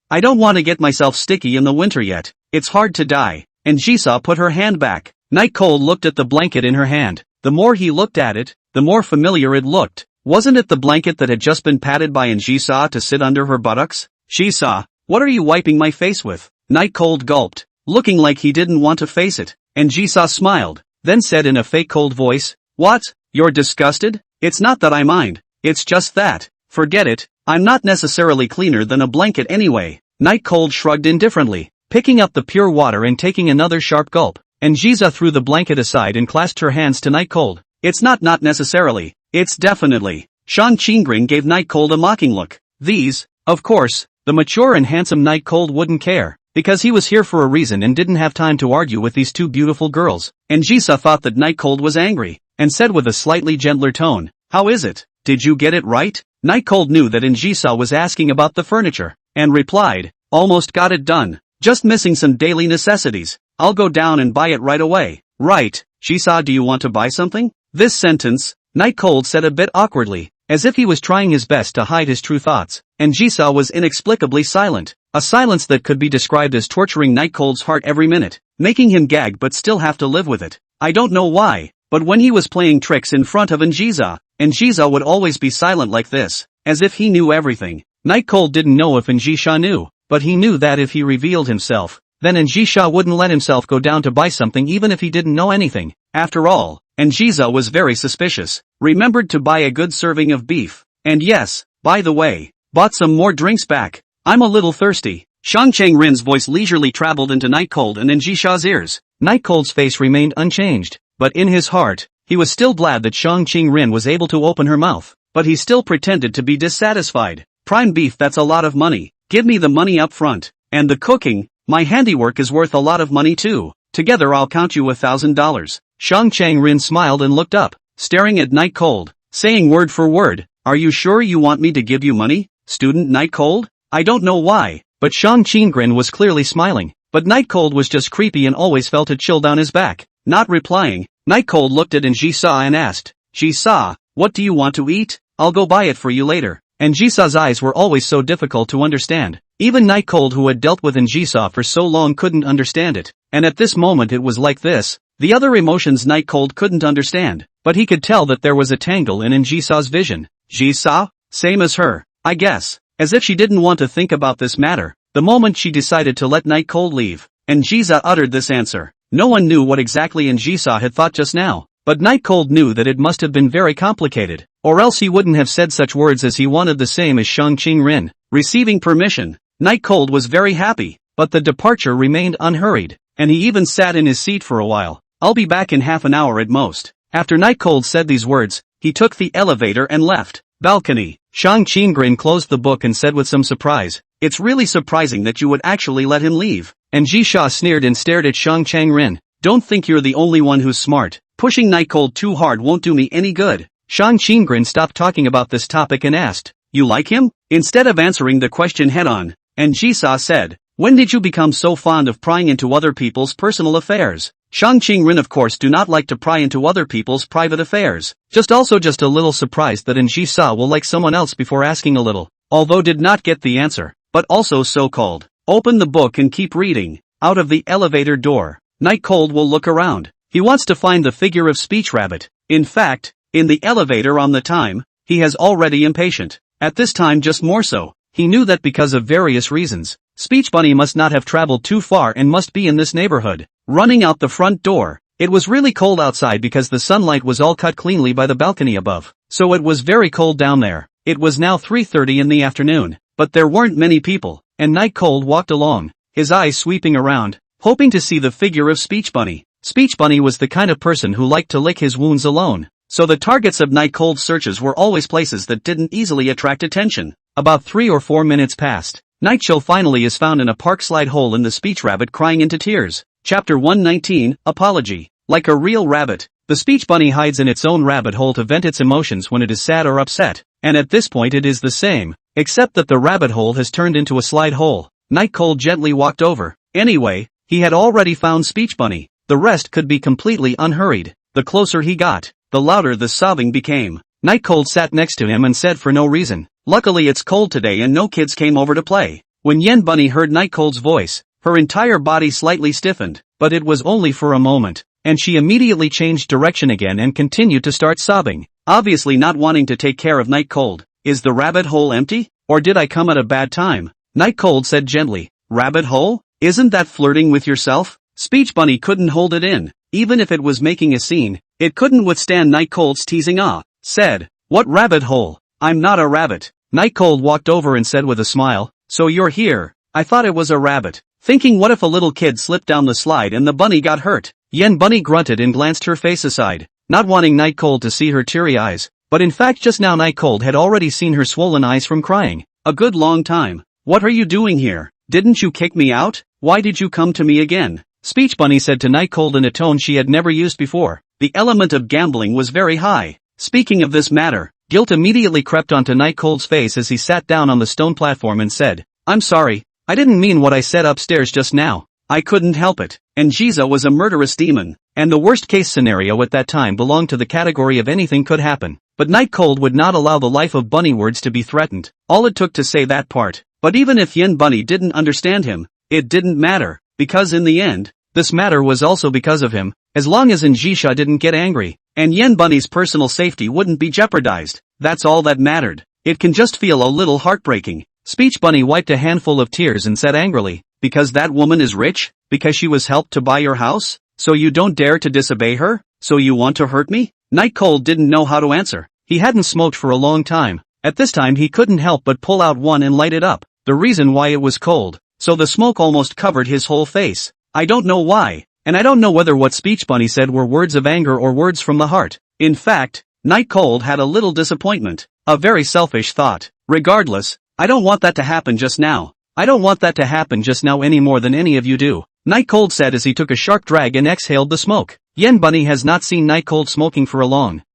I don't want to get myself sticky in the winter yet. It's hard to die." Jisha put her hand back. Night Cold looked at the blanket in her hand. The more he looked at it, the more familiar it looked. Wasn't it the blanket that had just been patted by Jisha to sit under her buttocks? "Jisha, what are you wiping my face with?" Night Cold gulped, looking like he didn't want to face it. Jisha smiled, then said in a fake cold voice, "What? You're disgusted? It's not that I mind. It's just that, forget it, I'm not necessarily cleaner than a blanket anyway." Night Cold shrugged indifferently, picking up the pure water and taking another sharp gulp. Jisha threw the blanket aside and clasped her hands to Night Cold. "It's not necessarily, it's definitely." Shang Rin gave Night Cold a mocking look. Of course, the mature and handsome Night Cold wouldn't care, because he was here for a reason and didn't have time to argue with these two beautiful girls. Jisha thought that Night Cold was angry, and said with a slightly gentler tone, "How is it? Did you get it right?" Night Cold knew that Jisha was asking about the furniture, and replied, "Almost got it done. Just missing some daily necessities. I'll go down and buy it right away." "Right, Jisha, do you want to buy something?" This sentence, Night Cold said a bit awkwardly, as if he was trying his best to hide his true thoughts, and Jisha was inexplicably silent. A silence that could be described as torturing Night Cold's heart every minute, making him gag but still have to live with it. I don't know why, but when he was playing tricks in front of Jisha would always be silent like this, as if he knew everything. Night Cold didn't know if Jisha knew, but he knew that if he revealed himself, then Jisha wouldn't let himself go down to buy something even if he didn't know anything. After all, and Jiza was very suspicious. Remembered to buy a good serving of beef. And yes, by the way, bought some more drinks back. I'm a little thirsty. Shang Chang-rin's voice leisurely traveled into Night Cold and in Jisha's ears. Night Cold's face remained unchanged, but in his heart, he was still glad that Shang Chang-rin was able to open her mouth, but he still pretended to be dissatisfied. Prime beef, that's a lot of money. Give me the money up front. And the cooking, my handiwork is worth a lot of money too. Together I'll count you $1,000. Shang Chang-rin smiled and looked up, staring at Night Cold, saying word for word, are you sure you want me to give you money, student Night Cold? I don't know why, but Shang Chang-rin was clearly smiling, but Night Cold was just creepy and always felt a chill down his back. Not replying, Night Cold looked at Jisa and asked, Jisa, what do you want to eat? I'll go buy it for you later. And Jisa's eyes were always so difficult to understand. Even Night Cold, who had dealt with Jisa for so long, couldn't understand it. And at this moment it was like this. The other emotions Night Cold couldn't understand, but he could tell that there was a tangle in Jisa's vision. Jisa? Same as her, I guess. As if she didn't want to think about this matter, the moment she decided to let Night Cold leave, and Jisa uttered this answer. No one knew what exactly Jisa had thought just now, but Night Cold knew that it must have been very complicated, or else he wouldn't have said such words as he wanted the same as Shang Chang-rin. Receiving permission, Night Cold was very happy, but the departure remained unhurried, and he even sat in his seat for a while. I'll be back in half an hour at most. After Night Cold said these words, he took the elevator and left. Balcony. Shang Chang-rin closed the book and said with some surprise, it's really surprising that you would actually let him leave. And Jisha sneered and stared at Shang Chang-rin. Don't think you're the only one who's smart. Pushing Night Cold too hard won't do me any good. Shang Chang-rin stopped talking about this topic and asked, you like him? Instead of answering the question head-on, and Jisa said, when did you become so fond of prying into other people's personal affairs? Shang Chang-rin of course do not like to pry into other people's private affairs. Just a little surprised that Jisa will like someone else before asking a little, although did not get the answer, but also so-called. Open the book and keep reading. Out of the elevator door, Night Cold will look around. He wants to find the figure of Speech Rabbit. In fact, in the elevator on the time, he has already impatient. At this time just more so. He knew that because of various reasons, Speech Bunny must not have traveled too far and must be in this neighborhood. Running out the front door, it was really cold outside because the sunlight was all cut cleanly by the balcony above. So it was very cold down there. It was now 3:30 in the afternoon, but there weren't many people, and Night Cold walked along, his eyes sweeping around, hoping to see the figure of Speech Bunny. Speech Bunny was the kind of person who liked to lick his wounds alone, so the targets of Night Cold's searches were always places that didn't easily attract attention. About 3 or 4 minutes passed. Night Chill finally is found in a park slide hole in the Speech Rabbit crying into tears. Chapter 119, Apology. Like a real rabbit, the Speech Bunny hides in its own rabbit hole to vent its emotions when it is sad or upset, and at this point it is the same, except that the rabbit hole has turned into a slide hole. Night Cold gently walked over. Anyway, he had already found Speech Bunny. The rest could be completely unhurried. The closer he got, the louder the sobbing became. Night Cold sat next to him and said for no reason, luckily it's cold today and no kids came over to play. When Yen Bunny heard Night Cold's voice, her entire body slightly stiffened, but it was only for a moment, and she immediately changed direction again and continued to start sobbing, obviously not wanting to take care of Night Cold. Is the rabbit hole empty? Or did I come at a bad time? Night Cold said gently. Rabbit hole? Isn't that flirting with yourself? Speech Bunny couldn't hold it in. Even if it was making a scene, it couldn't withstand Night Cold's teasing said, what rabbit hole? I'm not a rabbit. Night Cold walked over and said with a smile, so you're here. I thought it was a rabbit. Thinking what if a little kid slipped down the slide and the bunny got hurt? Yen Bunny grunted and glanced her face aside, not wanting Night Cold to see her teary eyes, but in fact just now Night Cold had already seen her swollen eyes from crying. A good long time. What are you doing here? Didn't you kick me out? Why did you come to me again? Speech Bunny said to Night Cold in a tone she had never used before. The element of gambling was very high. Speaking of this matter, guilt immediately crept onto Night Cold's face as he sat down on the stone platform and said, I'm sorry, I didn't mean what I said upstairs just now. I couldn't help it. And Jiza was a murderous demon, and the worst case scenario at that time belonged to the category of anything could happen. But Night Cold would not allow the life of Bunny words to be threatened. All it took to say that part. But even if Yen Bunny didn't understand him, it didn't matter, because in the end, this matter was also because of him, as long as Njisha didn't get angry, and Yen Bunny's personal safety wouldn't be jeopardized. That's all that mattered. It can just feel a little heartbreaking. Speech Bunny wiped a handful of tears and said angrily, because that woman is rich? Because she was helped to buy your house? So you don't dare to disobey her? So you want to hurt me? Night Cold didn't know how to answer. He hadn't smoked for a long time. At this time he couldn't help but pull out one and light it up. The reason why it was cold, so the smoke almost covered his whole face. I don't know why, and I don't know whether what Speech Bunny said were words of anger or words from the heart. In fact, Night Cold had a little disappointment. A very selfish thought. Regardless, I don't want that to happen just now. I don't want that to happen just now any more than any of you do. Night Cold said as he took a sharp drag and exhaled the smoke. Yen Bunny has not seen Night Cold smoking for a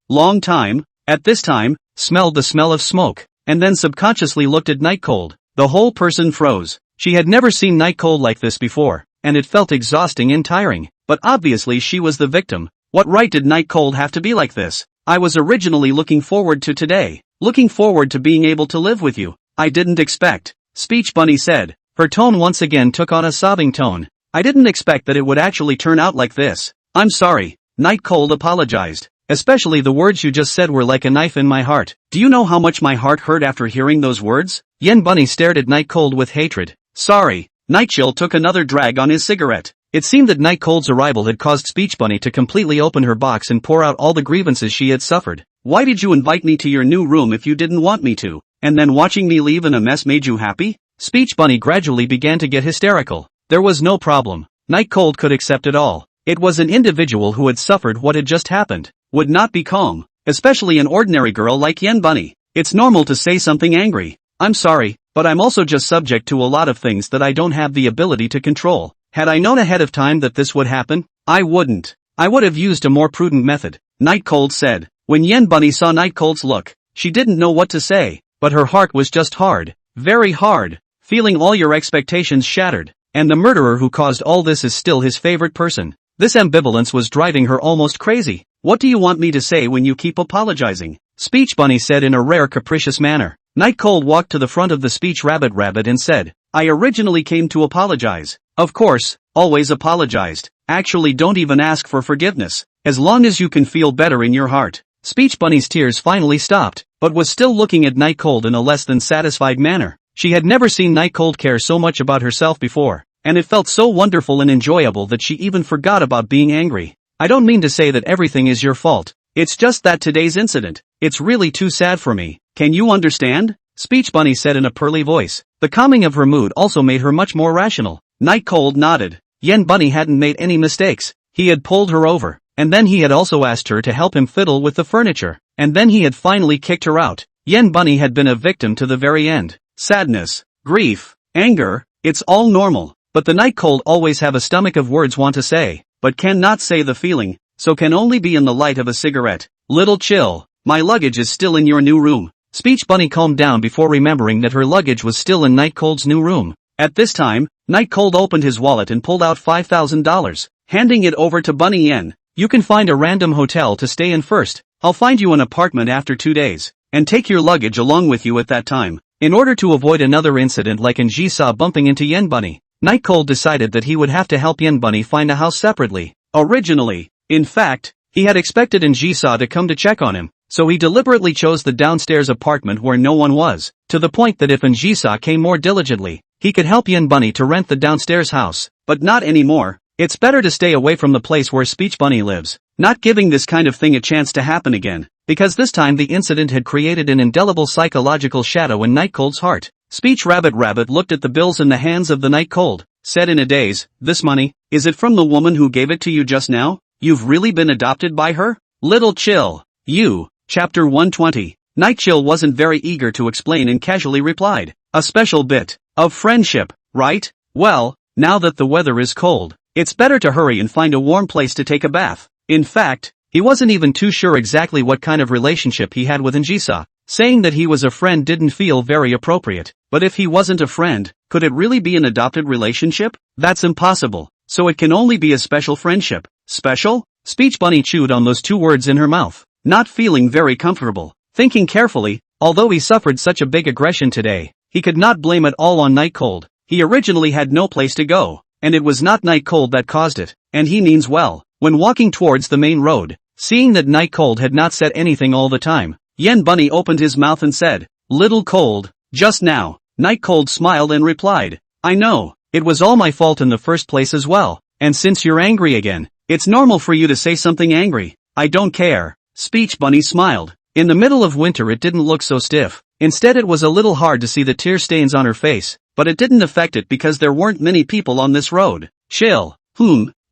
long time. At this time, smelled the smell of smoke, and then subconsciously looked at Night Cold. The whole person froze. She had never seen Night Cold like this before, and it felt exhausting and tiring. But obviously she was the victim. What right did Night Cold have to be like this? I was originally looking forward to today. Looking forward to being able to live with you. I didn't expect. Speech Bunny said. Her tone once again took on a sobbing tone. I didn't expect that it would actually turn out like this. I'm sorry. Night Cold apologized. Especially the words you just said were like a knife in my heart. Do you know how much my heart hurt after hearing those words? Yen Bunny stared at Night Cold with hatred. Sorry. Night Chill took another drag on his cigarette. It seemed that Night Cold's arrival had caused Speech Bunny to completely open her box and pour out all the grievances she had suffered. Why did you invite me to your new room if you didn't want me to? And then watching me leave in a mess made you happy? Speech Bunny gradually began to get hysterical. There was no problem. Night Cold could accept it all. It was an individual who had suffered what had just happened. Would not be calm, especially an ordinary girl like Yen Bunny. It's normal to say something angry. I'm sorry, but I'm also just subject to a lot of things that I don't have the ability to control. Had I known ahead of time that this would happen, I wouldn't. I would have used a more prudent method, Night Cold said. When Yen Bunny saw Night Cold's look, she didn't know what to say, but her heart was just hard, very hard, feeling all your expectations shattered, and the murderer who caused all this is still his favorite person. This ambivalence was driving her almost crazy. What do you want me to say when you keep apologizing? Speech Bunny said in a rare capricious manner. Night Cold walked to the front of the Speech Rabbit and said, I originally came to apologize. Of course, always apologized. Actually don't even ask for forgiveness. As long as you can feel better in your heart. Speech Bunny's tears finally stopped, but was still looking at Night Cold in a less than satisfied manner. She had never seen Night Cold care so much about herself before, and it felt so wonderful and enjoyable that she even forgot about being angry. I don't mean to say that everything is your fault. It's just that today's incident, it's really too sad for me. Can you understand? Speech Bunny said in a pearly voice. The calming of her mood also made her much more rational. Night Cold nodded. Yen Bunny hadn't made any mistakes. He had pulled her over, and then he had also asked her to help him fiddle with the furniture, and then he had finally kicked her out. Yen Bunny had been a victim to the very end. Sadness, grief, anger, it's all normal. But the Night Cold always have a stomach of words want to say, but cannot say the feeling, so can only be in the light of a cigarette. Little Chill, my luggage is still in your new room. Speech Bunny calmed down before remembering that her luggage was still in Night Cold's new room. At this time, Night Cold opened his wallet and pulled out $5,000, handing it over to Bunny Yen. You can find a random hotel to stay in first. I'll find you an apartment after 2 days, and take your luggage along with you at that time. In order to avoid another incident like in Jisa bumping into Yen Bunny, Night Cold decided that he would have to help Yen Bunny find a house separately. Originally, in fact, he had expected Jisa to come to check on him, so he deliberately chose the downstairs apartment where no one was, to the point that if Jisa came more diligently, he could help Yen Bunny to rent the downstairs house. But not anymore. It's better to stay away from the place where Speech Bunny lives, not giving this kind of thing a chance to happen again, because this time the incident had created an indelible psychological shadow in Night Cold's heart. Speech Rabbit looked at the bills in the hands of the Night Cold, said in a daze, this money, is it from the woman who gave it to you just now? You've really been adopted by her? Little Chill. You. Chapter 120. Night Chill wasn't very eager to explain and casually replied, a special bit of friendship, right? Well, now that the weather is cold, it's better to hurry and find a warm place to take a bath. In fact, he wasn't even too sure exactly what kind of relationship he had with Jisa. Saying that he was a friend didn't feel very appropriate, but if he wasn't a friend, could it really be an adopted relationship? That's impossible, so it can only be a special friendship. Special? Speech Bunny chewed on those two words in her mouth, not feeling very comfortable. Thinking carefully, although he suffered such a big aggression today, he could not blame it all on Night Cold. He originally had no place to go, and it was not Night Cold that caused it, and he means well. When walking towards the main road, seeing that Night Cold had not said anything all the time, Yen Bunny opened his mouth and said, Little Cold, just now. Night Cold smiled and replied, I know, it was all my fault in the first place as well, and since you're angry again, It's normal for you to say something angry. I don't care. Speech Bunny smiled. In the middle of winter it didn't look so stiff. Instead it was a little hard to see the tear stains on her face, but it didn't affect it because there weren't many people on this road. Chill.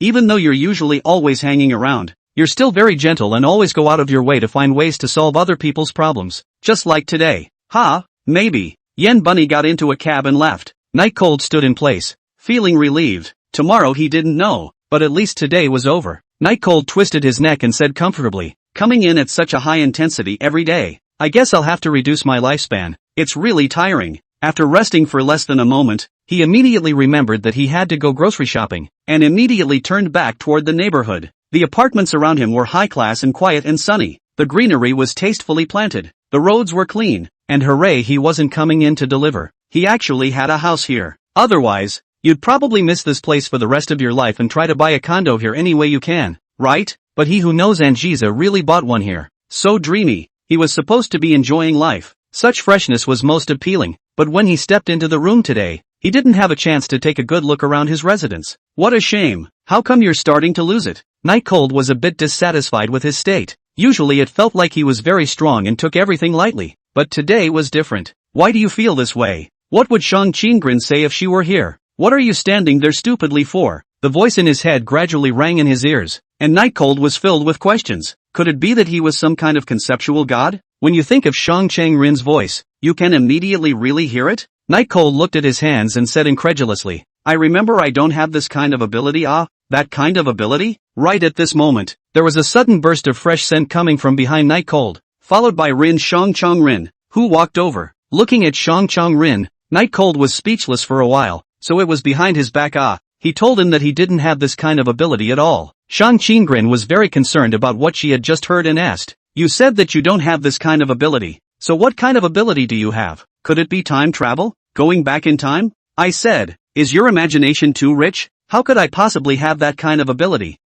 Even though you're usually always hanging around, you're still very gentle and always go out of your way to find ways to solve other people's problems. Just like today. Maybe. Yen Bunny got into a cab and left. Night Cold stood in place, feeling relieved. Tomorrow he didn't know, but at least today was over. Night Cold twisted his neck and said comfortably, coming in at such a high intensity every day, I guess I'll have to reduce my lifespan. It's really tiring. After resting for less than a moment, he immediately remembered that he had to go grocery shopping, and immediately turned back toward the neighborhood. The apartments around him were high class and quiet and sunny. The greenery was tastefully planted. The roads were clean, and hooray he wasn't coming in to deliver. He actually had a house here. Otherwise, you'd probably miss this place for the rest of your life and try to buy a condo here any way you can, right? But he who knows Angiza really bought one here. So dreamy. He was supposed to be enjoying life. Such freshness was most appealing, but when he stepped into the room today, he didn't have a chance to take a good look around his residence. What a shame. How come you're starting to lose it? Night Cold was a bit dissatisfied with his state. Usually it felt like he was very strong and took everything lightly, but today was different. Why do you feel this way? What would Shang Qingren say if she were here? What are you standing there stupidly for? The voice in his head gradually rang in his ears, and Night Cold was filled with questions. Could it be that he was some kind of conceptual god? When you think of Shang Qingren's voice, you can immediately really hear it? Night Cold looked at his hands and said incredulously, I remember I don't have this kind of ability. That kind of ability? Right at this moment, there was a sudden burst of fresh scent coming from behind Night Cold, followed by Rin Shang Rin, who walked over. Looking at Shang Rin, Night Cold was speechless for a while, so it was behind his back. He told him that he didn't have this kind of ability at all. Shang Qingren was very concerned about what she had just heard and asked, you said that you don't have this kind of ability, so what kind of ability do you have? Could it be time travel? Going back in time? I said, is your imagination too rich? How could I possibly have that kind of ability?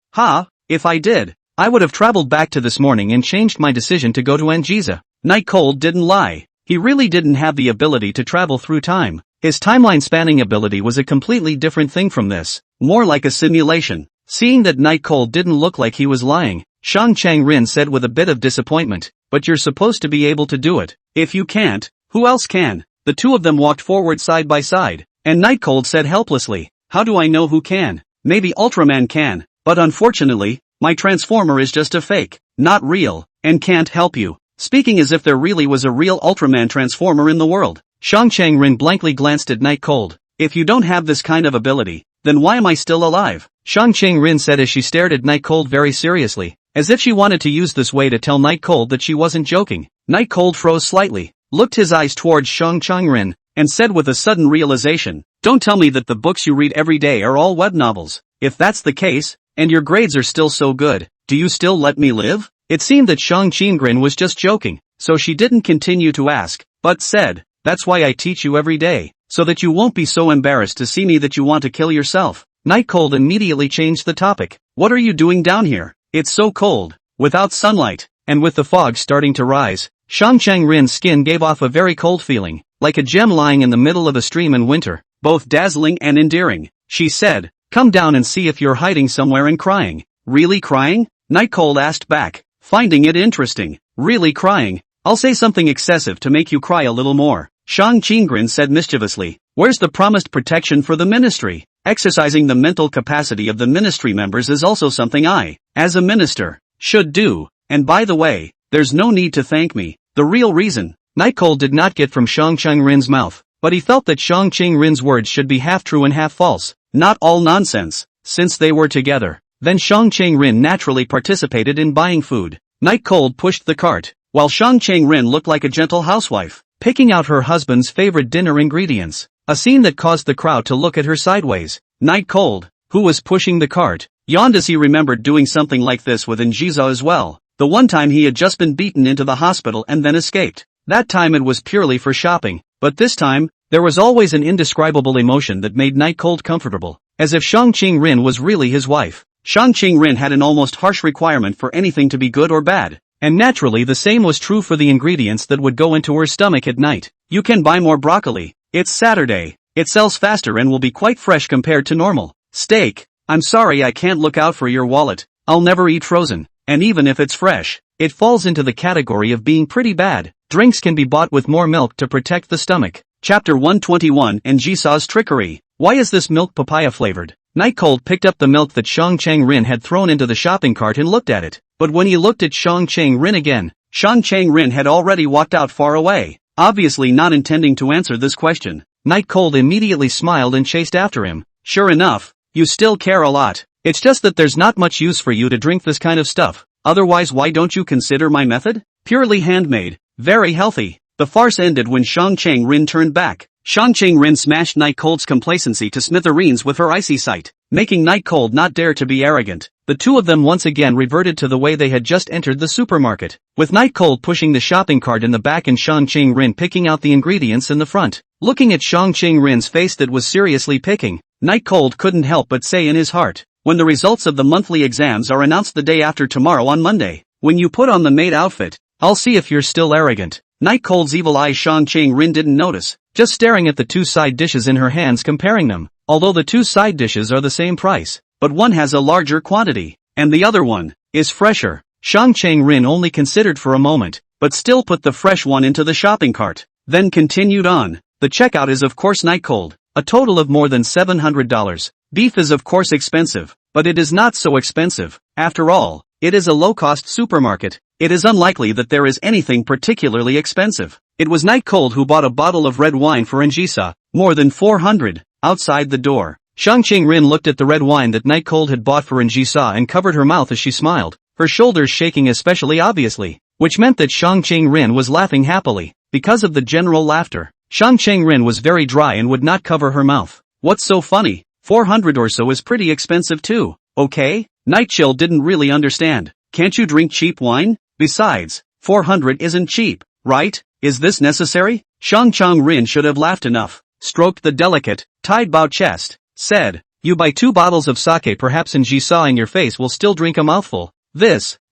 If I did, I would have traveled back to this morning and changed my decision to go to Angiza. Night Cold didn't lie. He really didn't have the ability to travel through time. His timeline spanning ability was a completely different thing from this, more like a simulation. Seeing that Night Cold didn't look like he was lying, Shang Rin said with a bit of disappointment, but you're supposed to be able to do it. If you can't, who else can? The two of them walked forward side by side, and Night Cold said helplessly, how do I know who can? Maybe Ultraman can, but unfortunately, my transformer is just a fake, not real, and can't help you. Speaking as if there really was a real Ultraman transformer in the world, Shang Rin blankly glanced at Night Cold. If you don't have this kind of ability, then why am I still alive? Shang Rin said as she stared at Night Cold very seriously, as if she wanted to use this way to tell Night Cold that she wasn't joking. Night Cold froze slightly, looked his eyes towards Shang Rin, and said with a sudden realization, don't tell me that the books you read every day are all web novels. If that's the case, and your grades are still so good, do you still let me live? It seemed that Shang Qingren was just joking, so she didn't continue to ask, but said, that's why I teach you every day, so that you won't be so embarrassed to see me that you want to kill yourself. Night Cold immediately changed the topic. What are you doing down here? It's so cold, without sunlight, and with the fog starting to rise, Shang Rin's skin gave off a very cold feeling, like a gem lying in the middle of a stream in winter, both dazzling and endearing. She said, come down and see if you're hiding somewhere and crying. Really crying? Night Cold asked back, finding it interesting. Really crying? I'll say something excessive to make you cry a little more. Shang Qingren said mischievously, where's the promised protection for the ministry? Exercising the mental capacity of the ministry members is also something I, as a minister, should do. And by the way, there's no need to thank me. The real reason. Night Cold did not get from Shang Rin's mouth, but he felt that Shang Rin's words should be half true and half false, not all nonsense. Since they were together, then Shang Rin naturally participated in buying food. Night Cold pushed the cart, while Shang Rin looked like a gentle housewife, picking out her husband's favorite dinner ingredients, a scene that caused the crowd to look at her sideways. Night Cold, who was pushing the cart, yawned as he remembered doing something like this with Angiza as well. The one time he had just been beaten into the hospital and then escaped. That time it was purely for shopping, but this time, there was always an indescribable emotion that made Night Cold comfortable, as if Shang Rin was really his wife. Shang Rin had an almost harsh requirement for anything to be good or bad, and naturally the same was true for the ingredients that would go into her stomach at night. You can buy more broccoli. It's Saturday. It sells faster and will be quite fresh compared to normal. Steak. I'm sorry I can't look out for your wallet. I'll never eat frozen. And even if it's fresh, it falls into the category of being pretty bad. Drinks can be bought with more milk to protect the stomach. Chapter 121 and Jisoo's Trickery. Why is this milk papaya flavored? Night Cold picked up the milk that Shang Chang-rin had thrown into the shopping cart and looked at it. But when he looked at Shang Chang-rin again, Shang Chang-rin had already walked out far away. Obviously not intending to answer this question, Night Cold immediately smiled and chased after him. Sure enough, you still care a lot. It's just that there's not much use for you to drink this kind of stuff. Otherwise, why don't you consider my method? Purely handmade, very healthy. The farce ended when Shang Chang-rin turned back. Shang Chang-rin smashed Night Cold's complacency to smithereens with her icy sight, making Night Cold not dare to be arrogant. The two of them once again reverted to the way they had just entered the supermarket, with Night Cold pushing the shopping cart in the back and Shang Chang-rin picking out the ingredients in the front. Looking at Shang Chang-rin's face that was seriously picking, Night Cold couldn't help but say in his heart, when the results of the monthly exams are announced the day after tomorrow on Monday, when you put on the maid outfit, I'll see if you're still arrogant. Night Cold's evil eye Shang Chang-rin didn't notice, just staring at the two side dishes in her hands comparing them. Although the two side dishes are the same price, but one has a larger quantity, and the other one is fresher. Shang Chang-rin only considered for a moment, but still put the fresh one into the shopping cart, then continued on. The checkout is of course Night Cold, a total of more than $700. Beef is of course expensive, but it is not so expensive. After all, it is a low-cost supermarket. It is unlikely that there is anything particularly expensive. It was Night Cold who bought a bottle of red wine for Jisoo, more than 400, outside the door. Shang Chang-rin looked at the red wine that Night Cold had bought for Jisoo and covered her mouth as she smiled, her shoulders shaking especially obviously, which meant that Shang Chang-rin was laughing happily. Because of the general laughter, Shang Chang-rin was very dry and would not cover her mouth. What's so funny? 400 or so is pretty expensive too, okay? Night Chill didn't really understand. Can't you drink cheap wine? Besides, 400 isn't cheap, right? Is this necessary? Shang Chang-rin should have laughed enough, stroked the delicate, tied-bow chest, said, you buy 2 bottles of sake perhaps and Jisoo in your face will still drink a mouthful.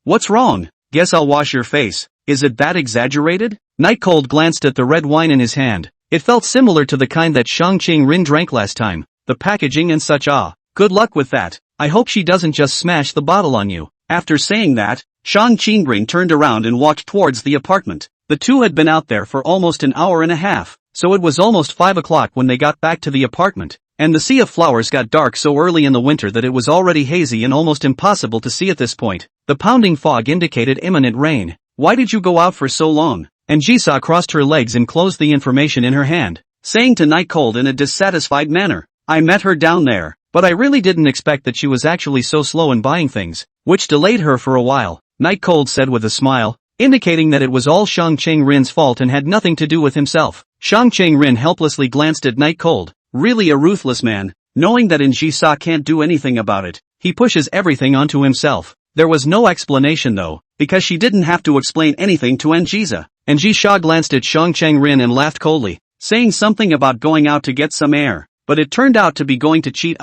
What's wrong? Guess I'll wash your face. Is it that exaggerated? Night Cold glanced at the red wine in his hand. It felt similar to the kind that Shang Chang-rin drank last time. The packaging and such. Good luck with that. I hope she doesn't just smash the bottle on you. After saying that, Shang Chang-rin turned around and walked towards the apartment. The two had been out there for almost an hour and a half, so it was almost 5 o'clock when they got back to the apartment, and the sea of flowers got dark so early in the winter that it was already hazy and almost impossible to see at this point. The pounding fog indicated imminent rain. Why did you go out for so long? And Jisoo crossed her legs and closed the information in her hand, saying to Night Cold in a dissatisfied manner, I met her down there, but I really didn't expect that she was actually so slow in buying things, which delayed her for a while. Night Cold said with a smile, indicating that it was all Shang Chang-rin's fault and had nothing to do with himself. Shang Chang-rin helplessly glanced at Night Cold. Really a ruthless man, knowing that Jisoo can't do anything about it, he pushes everything onto himself. There was no explanation though, because she didn't have to explain anything to Jisoo. Jisoo glanced at Shang Chang-rin and laughed coldly, saying something about going out to get some air, but it turned out to be going to cheat.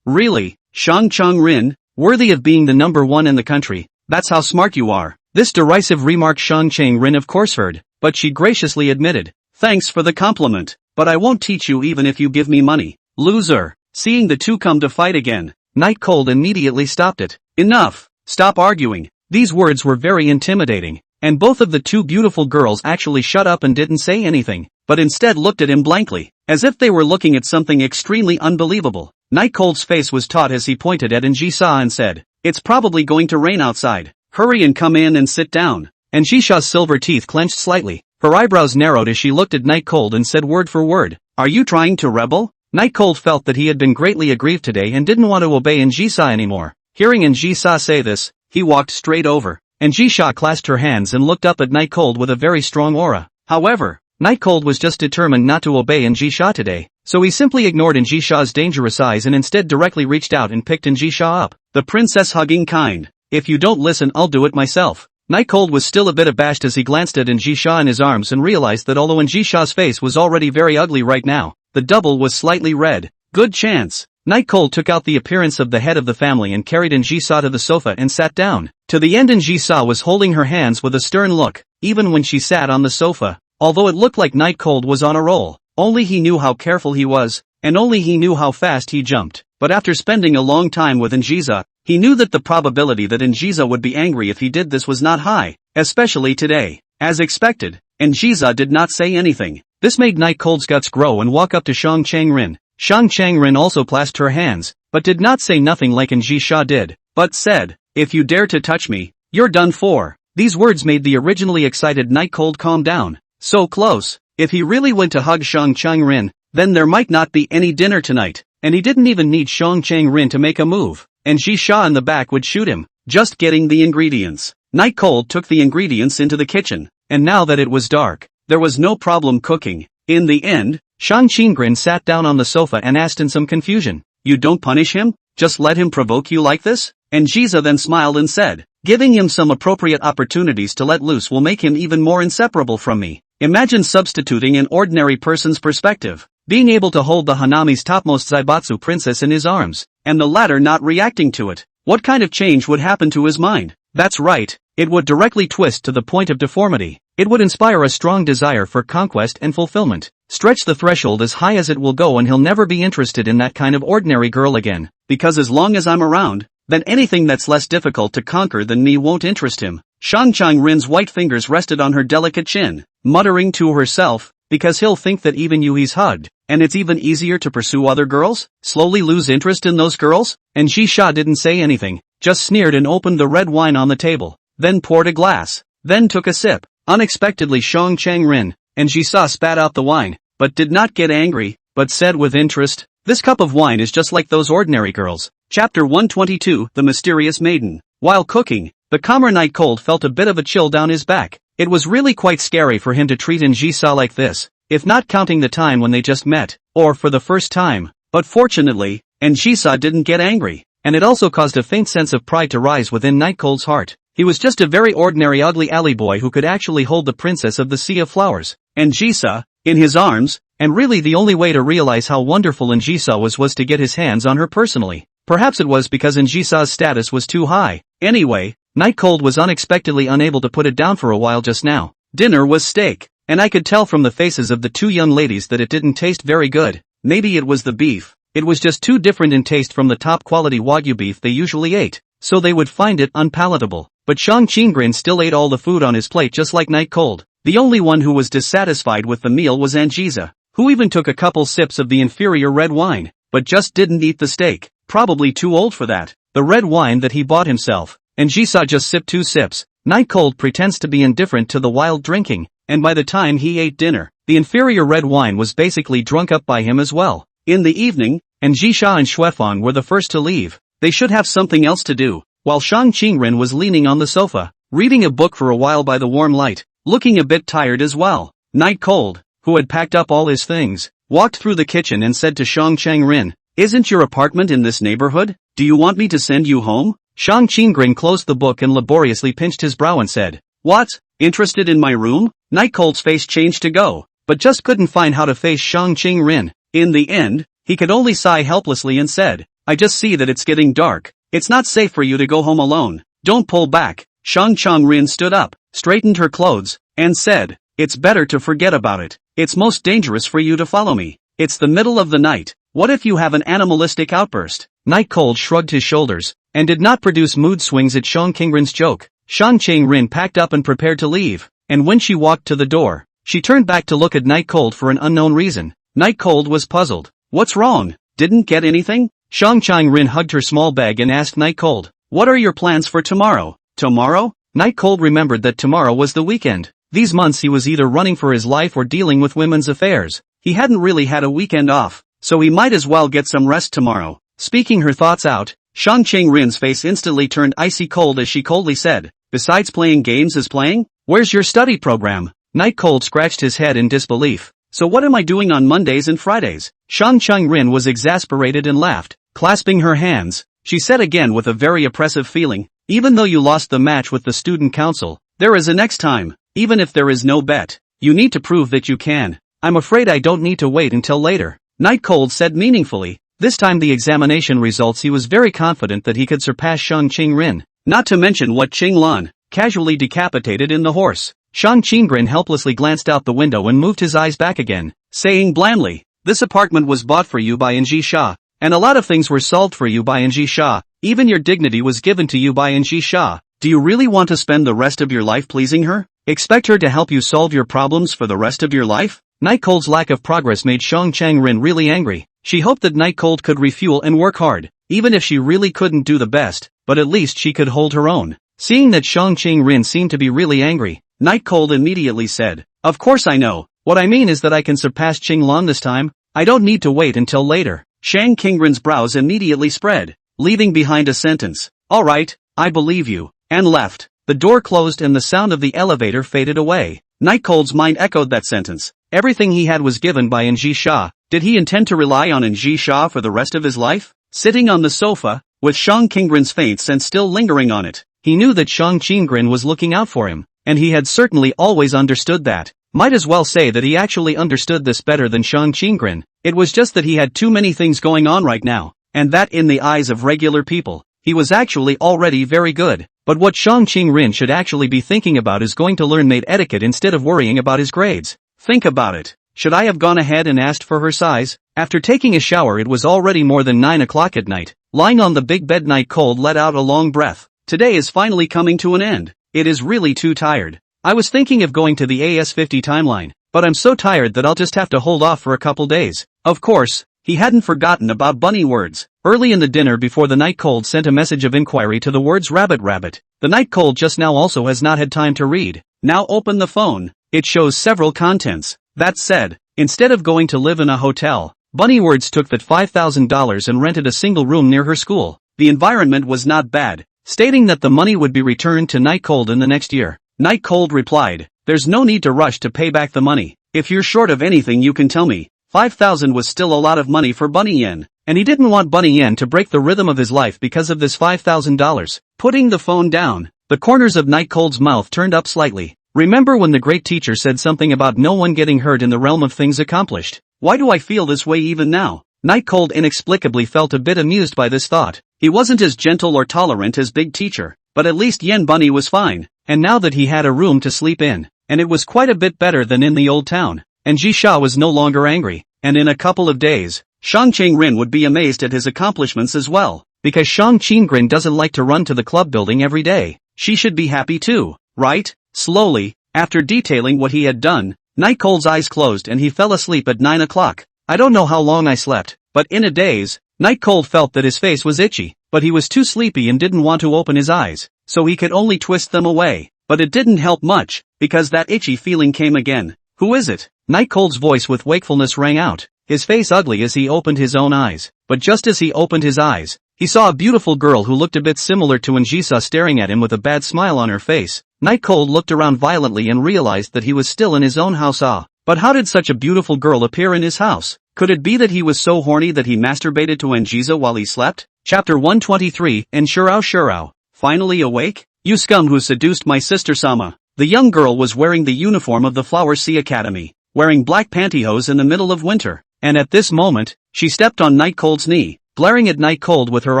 Really? Shang Chang-rin, worthy of being the number 1 in the country, that's how smart you are. This derisive remark Shang Chang-rin of course heard, but she graciously admitted, thanks for the compliment, but I won't teach you even if you give me money. Loser. Seeing the two come to fight again, Night Cold immediately stopped it. Enough. Stop arguing. These words were very intimidating, and both of the two beautiful girls actually shut up and didn't say anything, but instead looked at him blankly, as if they were looking at something extremely unbelievable. Night Cold's face was taut as he pointed at Jisoo and said, it's probably going to rain outside. Hurry and come in and sit down. And Jisoo's silver teeth clenched slightly. Her eyebrows narrowed as she looked at Night Cold and said word for word, are you trying to rebel? Night Cold felt that he had been greatly aggrieved today and didn't want to obey Jisoo anymore. Hearing Jisoo say this, he walked straight over, and Jisoo clasped her hands and looked up at Night Cold with a very strong aura. However, Night Cold was just determined not to obey Jisoo today, so he simply ignored Jisoo's dangerous eyes and instead directly reached out and picked Jisoo up. The princess hugging kind. If you don't listen I'll do it myself. Night Cold was still a bit abashed as he glanced at Jisoo in his arms and realized that although Jisoo's face was already very ugly right now, the double was slightly red. Good chance. Night Cold took out the appearance of the head of the family and carried Jisoo to the sofa and sat down. To the end Jisoo was holding her hands with a stern look, even when she sat on the sofa. Although it looked like Night Cold was on a roll, only he knew how careful he was. and only he knew how fast he jumped. But after spending a long time with Anjiza, he knew that the probability that Anjiza would be angry if he did this was not high, especially today. As expected, Anjiza did not say anything. This made Night Cold's guts grow and walk up to Shang Changrin. Shang Changrin also clasped her hands, but did not say nothing like Anjisha did, but said, "If you dare to touch me, you're done for." These words made the originally excited Night Cold calm down. So close. If he really went to hug Shang Changrin, then there might not be any dinner tonight, and he didn't even need Shang Changrin to make a move, and Jisha in the back would shoot him. Just getting the ingredients. Night Cold took the ingredients into the kitchen, and now that it was dark, there was no problem cooking. In the end, Shang Changrin sat down on the sofa and asked in some confusion, "You don't punish him? Just let him provoke you like this?" And Jiza then smiled and said, "Giving him some appropriate opportunities to let loose will make him even more inseparable from me." Imagine substituting an ordinary person's perspective, being able to hold the Hanami's topmost Zaibatsu princess in his arms, and the latter not reacting to it. What kind of change would happen to his mind? That's right, it would directly twist to the point of deformity. It would inspire a strong desire for conquest and fulfillment. Stretch the threshold as high as it will go and he'll never be interested in that kind of ordinary girl again. Because as long as I'm around, then anything that's less difficult to conquer than me won't interest him. Shang Changrin's white fingers rested on her delicate chin, muttering to herself, because he'll think that even you he's hugged, and it's even easier to pursue other girls, slowly lose interest in those girls. And Jisha didn't say anything, just sneered and opened the red wine on the table, then poured a glass, then took a sip. Unexpectedly Shang Changrin and Jisha spat out the wine, but did not get angry, but said with interest, "This cup of wine is just like those ordinary girls." Chapter 122, The Mysterious Maiden. While cooking, the calmer Night Cold felt a bit of a chill down his back. It was really quite scary for him to treat Anjisa like this, if not counting the time when they just met, or for the first time. But fortunately, Anjisa didn't get angry, and it also caused a faint sense of pride to rise within Night Cold's heart. He was just a very ordinary ugly alley boy who could actually hold the princess of the Sea of Flowers, Anjisa, in his arms, and really the only way to realize how wonderful Anjisa was to get his hands on her personally. Perhaps it was because Anjisa's status was too high. Anyway, Night Cold was unexpectedly unable to put it down for a while just now. Dinner was steak, and I could tell from the faces of the two young ladies that it didn't taste very good. Maybe it was the beef. It was just too different in taste from the top quality Wagyu beef they usually ate, so they would find it unpalatable. But Shang Changrin still ate all the food on his plate just like Night Cold. The only one who was dissatisfied with the meal was Anjisa, who even took a couple sips of the inferior red wine, but just didn't eat the steak. Probably too old for that. The red wine that he bought himself. Anjisa just sipped 2 sips. Night Cold pretends to be indifferent to the wild drinking, and by the time he ate dinner, the inferior red wine was basically drunk up by him as well. In the evening, Anjisha and Xuefang were the first to leave. They should have something else to do, while Shang Changrin was leaning on the sofa, reading a book for a while by the warm light, looking a bit tired as well. Night Cold, who had packed up all his things, walked through the kitchen and said to Shang Changrin, "Isn't your apartment in this neighborhood? Do you want me to send you home?" Shang Changrin closed the book and laboriously pinched his brow and said, "What? Interested in my room?" Night Cold's face changed to go, but just couldn't find how to face Shang Changrin. In the end, he could only sigh helplessly and said, "I just see that it's getting dark. It's not safe for you to go home alone. Don't pull back." Shang Changrin stood up, straightened her clothes, and said, "It's better to forget about it. It's most dangerous for you to follow me. It's the middle of the night. What if you have an animalistic outburst?" Night Cold shrugged his shoulders, and did not produce mood swings at Shang Changrin's joke. Shang Changrin packed up and prepared to leave, and when she walked to the door, she turned back to look at Night Cold for an unknown reason. Night Cold was puzzled. "What's wrong? Didn't get anything?" Shang Changrin hugged her small bag and asked Night Cold, "What are your plans for tomorrow?" Tomorrow? Night Cold remembered that tomorrow was the weekend. These months he was either running for his life or dealing with women's affairs. He hadn't really had a weekend off, so he might as well get some rest tomorrow. Speaking her thoughts out, Shang Changrin's face instantly turned icy cold as she coldly said, "Besides playing games as playing? Where's your study program?" Night Cold scratched his head in disbelief. "So what am I doing on Mondays and Fridays?" Shang Changrin was exasperated and laughed. Clasping her hands, she said again with a very oppressive feeling, "Even though you lost the match with the student council, there is a next time. Even if there is no bet, you need to prove that you can." "I'm afraid I don't need to wait until later," Night Cold said meaningfully. This time the examination results he was very confident that he could surpass Shang Changrin, not to mention what Qing Lan, casually decapitated in the horse. Shang Changrin helplessly glanced out the window and moved his eyes back again, saying blandly, This apartment was bought for you by NG Shah, and a lot of things were solved for you by NG Shah. Even your dignity was given to you by NG Shah. Do you really want to spend the rest of your life pleasing her? Expect her to help you solve your problems for the rest of your life? Night Cold's lack of progress made Shang Chang-rin really angry. She hoped that Night Cold could refuel and work hard, even if she really couldn't do the best, but at least she could hold her own. Seeing that Shang Chang-rin seemed to be really angry, Night Cold immediately said, "Of course I know. What I mean is that I can surpass Qing Lan this time. I don't need to wait until later." Shang Qingrin's brows immediately spread, leaving behind a sentence. "Alright, I believe you," and left. The door closed and the sound of the elevator faded away. Night Cold's mind echoed that sentence. Everything he had was given by NG Shah. Did he intend to rely on NG Shah for the rest of his life? Sitting on the sofa, with Shang Qingrin's faint scent still lingering on it, he knew that Shang Qingrin was looking out for him, and he had certainly always understood that. Might as well say that he actually understood this better than Shang Qingrin. It was just that he had too many things going on right now, and that in the eyes of regular people, he was actually already very good. But what Shang Qingrin should actually be thinking about is going to learn maid etiquette instead of worrying about his grades. Think about it. Should I have gone ahead and asked for her size? After taking a shower, it was already more than 9 o'clock at night. Lying on the big bed, Night Cold let out a long breath. Today is finally coming to an end. It is really too tired. I was thinking of going to the AS50 timeline, but I'm so tired that I'll just have to hold off for a couple days. Of course, he hadn't forgotten about bunny words. Early in the dinner before, the Night Cold sent a message of inquiry to the words rabbit rabbit. The Night Cold just now also has not had time to read. Now open the phone. It shows several contents. That said, instead of going to live in a hotel, Bunny Words took that $5,000 and rented a single room near her school. The environment was not bad, stating that the money would be returned to Night Cold in the next year. Night Cold replied, "There's no need to rush to pay back the money. If you're short of anything, you can tell me." 5,000 was still a lot of money for Bunny Yen, and he didn't want Bunny Yen to break the rhythm of his life because of this $5,000. Putting the phone down, the corners of Night Cold's mouth turned up slightly. Remember when the great teacher said something about no one getting hurt in the realm of things accomplished? Why do I feel this way even now? Night Cold inexplicably felt a bit amused by this thought. He wasn't as gentle or tolerant as Big Teacher, but at least Yen Bunny was fine, and now that he had a room to sleep in, and it was quite a bit better than in the old town, and Ji Sha was no longer angry, and in a couple of days, Shang Qingrin would be amazed at his accomplishments as well, because Shang Qingrin doesn't like to run to the club building every day. She should be happy too, right? Slowly, after detailing what he had done, Night Cold's eyes closed and he fell asleep at 9 o'clock. I don't know how long I slept, but in a daze, Night Cold felt that his face was itchy, but he was too sleepy and didn't want to open his eyes, so he could only twist them away. But it didn't help much, because that itchy feeling came again. "Who is it?" Night Cold's voice with wakefulness rang out, his face ugly as he opened his own eyes. But just as he opened his eyes, he saw a beautiful girl who looked a bit similar to Njisa staring at him with a bad smile on her face. Night Cold looked around violently and realized that he was still in his own house. But how did such a beautiful girl appear in his house? Could it be that he was so horny that he masturbated to Njisa while he slept? Chapter 123, and Shurao. Finally awake? "You scum who seduced my sister Sama." The young girl was wearing the uniform of the Flower Sea Academy, wearing black pantyhose in the middle of winter, and at this moment, she stepped on Night Cold's knee, glaring at Night Cold with her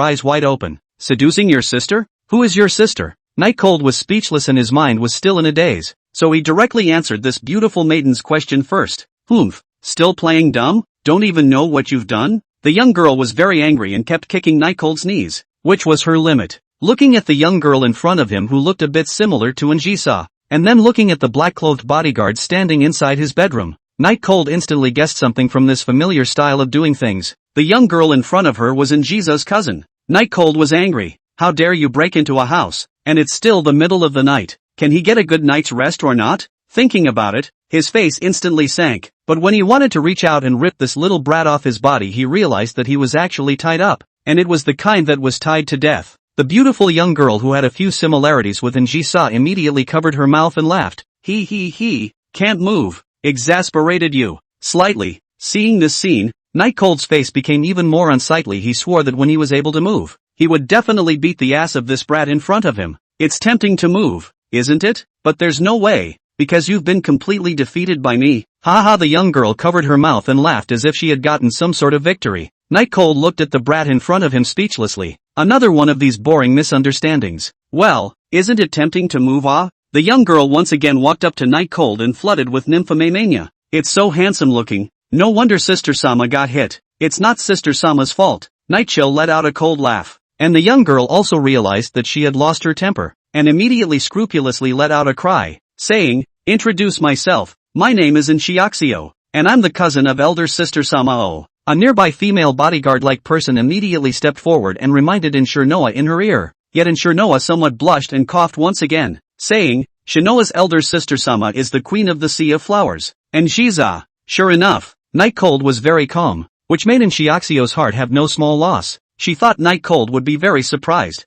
eyes wide open. "Seducing your sister? Who is your sister?" Night Cold was speechless and his mind was still in a daze, so he directly answered this beautiful maiden's question first. "Humph, still playing dumb? Don't even know what you've done?" The young girl was very angry and kept kicking Night Cold's knees, which was her limit. Looking at the young girl in front of him who looked a bit similar to Njisa, and then looking at the black-clothed bodyguard standing inside his bedroom, Night Cold instantly guessed something from this familiar style of doing things. The young girl in front of her was Njisa's cousin. Night Cold was angry. How dare you break into a house, and it's still the middle of the night. Can he get a good night's rest or not? Thinking about it, his face instantly sank, but when he wanted to reach out and rip this little brat off his body, he realized that he was actually tied up, and it was the kind that was tied to death. The beautiful young girl who had a few similarities with Njisa immediately covered her mouth and laughed. He, can't move. Exasperated you. Slightly. Seeing this scene, Night Cold's face became even more unsightly. He swore that when he was able to move, he would definitely beat the ass of this brat in front of him. It's tempting to move, isn't it? But there's no way, because you've been completely defeated by me. Haha, the young girl covered her mouth and laughed as if she had gotten some sort of victory. Night Cold looked at the brat in front of him speechlessly. Another one of these boring misunderstandings. Well, isn't it tempting to move? The young girl once again walked up to Night Cold and flooded with nymphomania. It's so handsome looking. No wonder Sister Sama got hit. It's not Sister Sama's fault. Night Chill let out a cold laugh. And the young girl also realized that she had lost her temper, and immediately scrupulously let out a cry, saying, "Introduce myself, my name is Inshiaxio, and I'm the cousin of Elder Sister Samao." A nearby female bodyguard-like person immediately stepped forward and reminded Inshurnoa in her ear, yet Inshurnoa somewhat blushed and coughed once again, saying, "Shinoa's elder sister Sama is the queen of the Sea of Flowers, and she's a..." Sure enough, Night Cold was very calm, which made Inshiaxio's heart have no small loss. She thought Night Cold would be very surprised.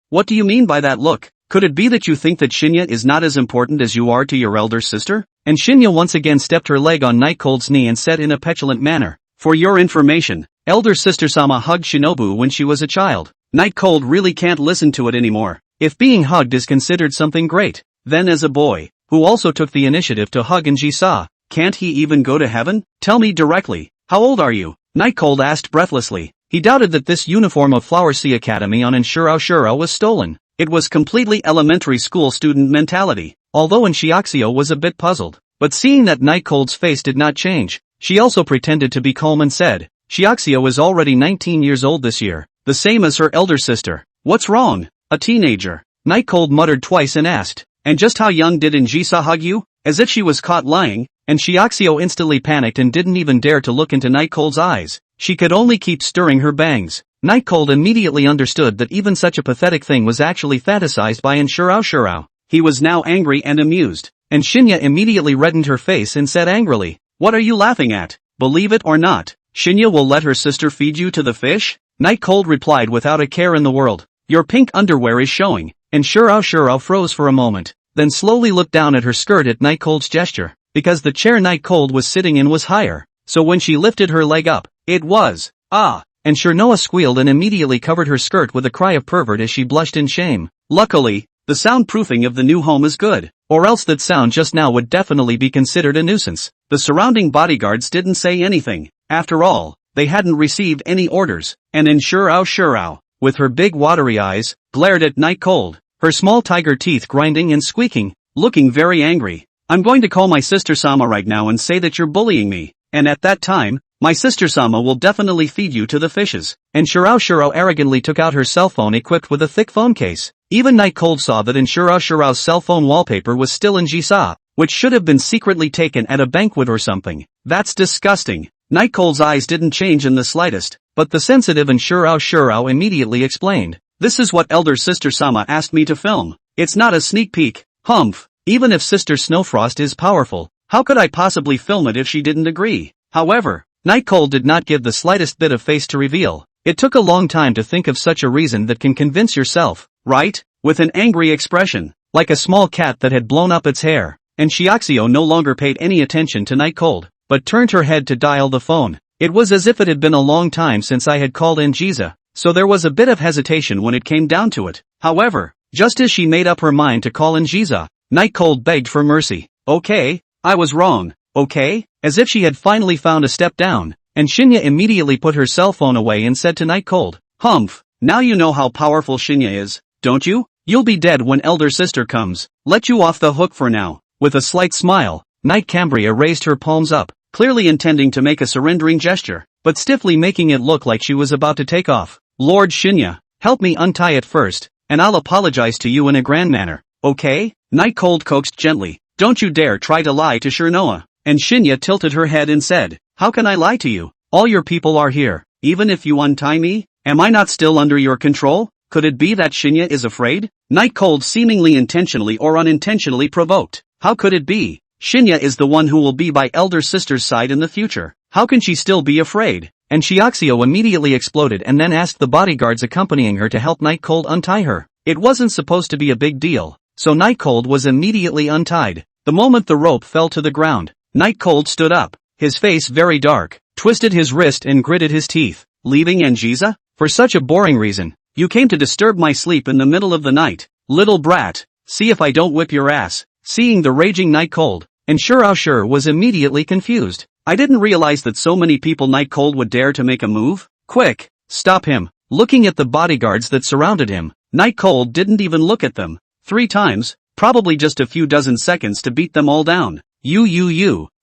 What do you mean by that look? Could it be that you think that Shinya is not as important as you are to your elder sister? And Shinya once again stepped her leg on Night Cold's knee and said in a petulant manner, "For your information, elder sister Sama hugged Shinobu when she was a child." Night Cold really can't listen to it anymore. If being hugged is considered something great, then as a boy, who also took the initiative to hug Njisa, can't he even go to heaven? Tell me directly, how old are you? Night Cold asked breathlessly. He doubted that this uniform of Flower Sea Academy on Shura was stolen. It was completely elementary school student mentality, although Inshiaxio was a bit puzzled. But seeing that Night Cold's face did not change, she also pretended to be calm and said, "Shiaxio is already 19 years old this year, the same as her elder sister. What's wrong? A teenager?" Night Cold muttered twice and asked, "And just how young did Njisa hug you?" As if she was caught lying, and Shiaxio instantly panicked and didn't even dare to look into Night Cold's eyes. She could only keep stirring her bangs. Night Cold immediately understood that even such a pathetic thing was actually fantasized by Shurao. He was now angry and amused, and Shinya immediately reddened her face and said angrily, "What are you laughing at? Believe it or not, Shinya will let her sister feed you to the fish?" Night Cold replied without a care in the world, "Your pink underwear is showing." And Shurao froze for a moment, then slowly looked down at her skirt at Night Cold's gesture, because the chair Night Cold was sitting in was higher, so when she lifted her leg up, it was, "Ah!" And Shurnoa squealed and immediately covered her skirt with a cry of pervert as she blushed in shame. Luckily, the soundproofing of the new home is good, or else that sound just now would definitely be considered a nuisance. The surrounding bodyguards didn't say anything. After all, they hadn't received any orders, and Shurao, with her big watery eyes, glared at Night Cold, her small tiger teeth grinding and squeaking, looking very angry. "I'm going to call my sister Sama right now and say that you're bullying me, and at that time, my sister Sama will definitely feed you to the fishes." And Shurao arrogantly took out her cell phone equipped with a thick phone case. Even Night Cold saw that Shurao's cell phone wallpaper was still in Jisa, which should have been secretly taken at a banquet or something. That's disgusting. Night Cold's eyes didn't change in the slightest, but the sensitive Shurao immediately explained, "This is what elder sister Sama asked me to film. It's not a sneak peek. Humph. Even if Sister Snowfrost is powerful, how could I possibly film it if she didn't agree?" However, Night Cold did not give the slightest bit of face to reveal. It took a long time to think of such a reason that can convince yourself, right? With an angry expression, like a small cat that had blown up its hair, and Shiaxio no longer paid any attention to Night Cold, but turned her head to dial the phone. It was as if it had been a long time since I had called in Jiza, so there was a bit of hesitation when it came down to it. However, just as she made up her mind to call in Jiza, Night Cold begged for mercy. "Okay, I was wrong, okay?" As if she had finally found a step down, and Shinya immediately put her cell phone away and said to Night Cold, "Humph, now you know how powerful Shinya is, don't you? You'll be dead when elder sister comes. Let you off the hook for now." With a slight smile, Night Cambria raised her palms up, clearly intending to make a surrendering gesture, but stiffly making it look like she was about to take off. "Lord Shinya, help me untie it first, and I'll apologize to you in a grand manner, okay?" Night Cold coaxed gently, "Don't you dare try to lie to Shurnoa." And Shinya tilted her head and said, "How can I lie to you? All your people are here. Even if you untie me, am I not still under your control?" Could it be that Shinya is afraid? Night Cold seemingly intentionally or unintentionally provoked. How could it be? Shinya is the one who will be by elder sister's side in the future. How can she still be afraid? And Shiaxio immediately exploded and then asked the bodyguards accompanying her to help Night Cold untie her. It wasn't supposed to be a big deal, so Night Cold was immediately untied. The moment the rope fell to the ground, Night Cold stood up, his face very dark, twisted his wrist and gritted his teeth. "Leaving Anjiza? For such a boring reason. You came to disturb my sleep in the middle of the night. Little brat, see if I don't whip your ass." Seeing the raging Night Cold, and Shurao was immediately confused. "I didn't realize that so many people Night Cold would dare to make a move. Quick, stop him." Looking at the bodyguards that surrounded him, Night Cold didn't even look at them. 3 times, probably just a few dozen seconds to beat them all down. You,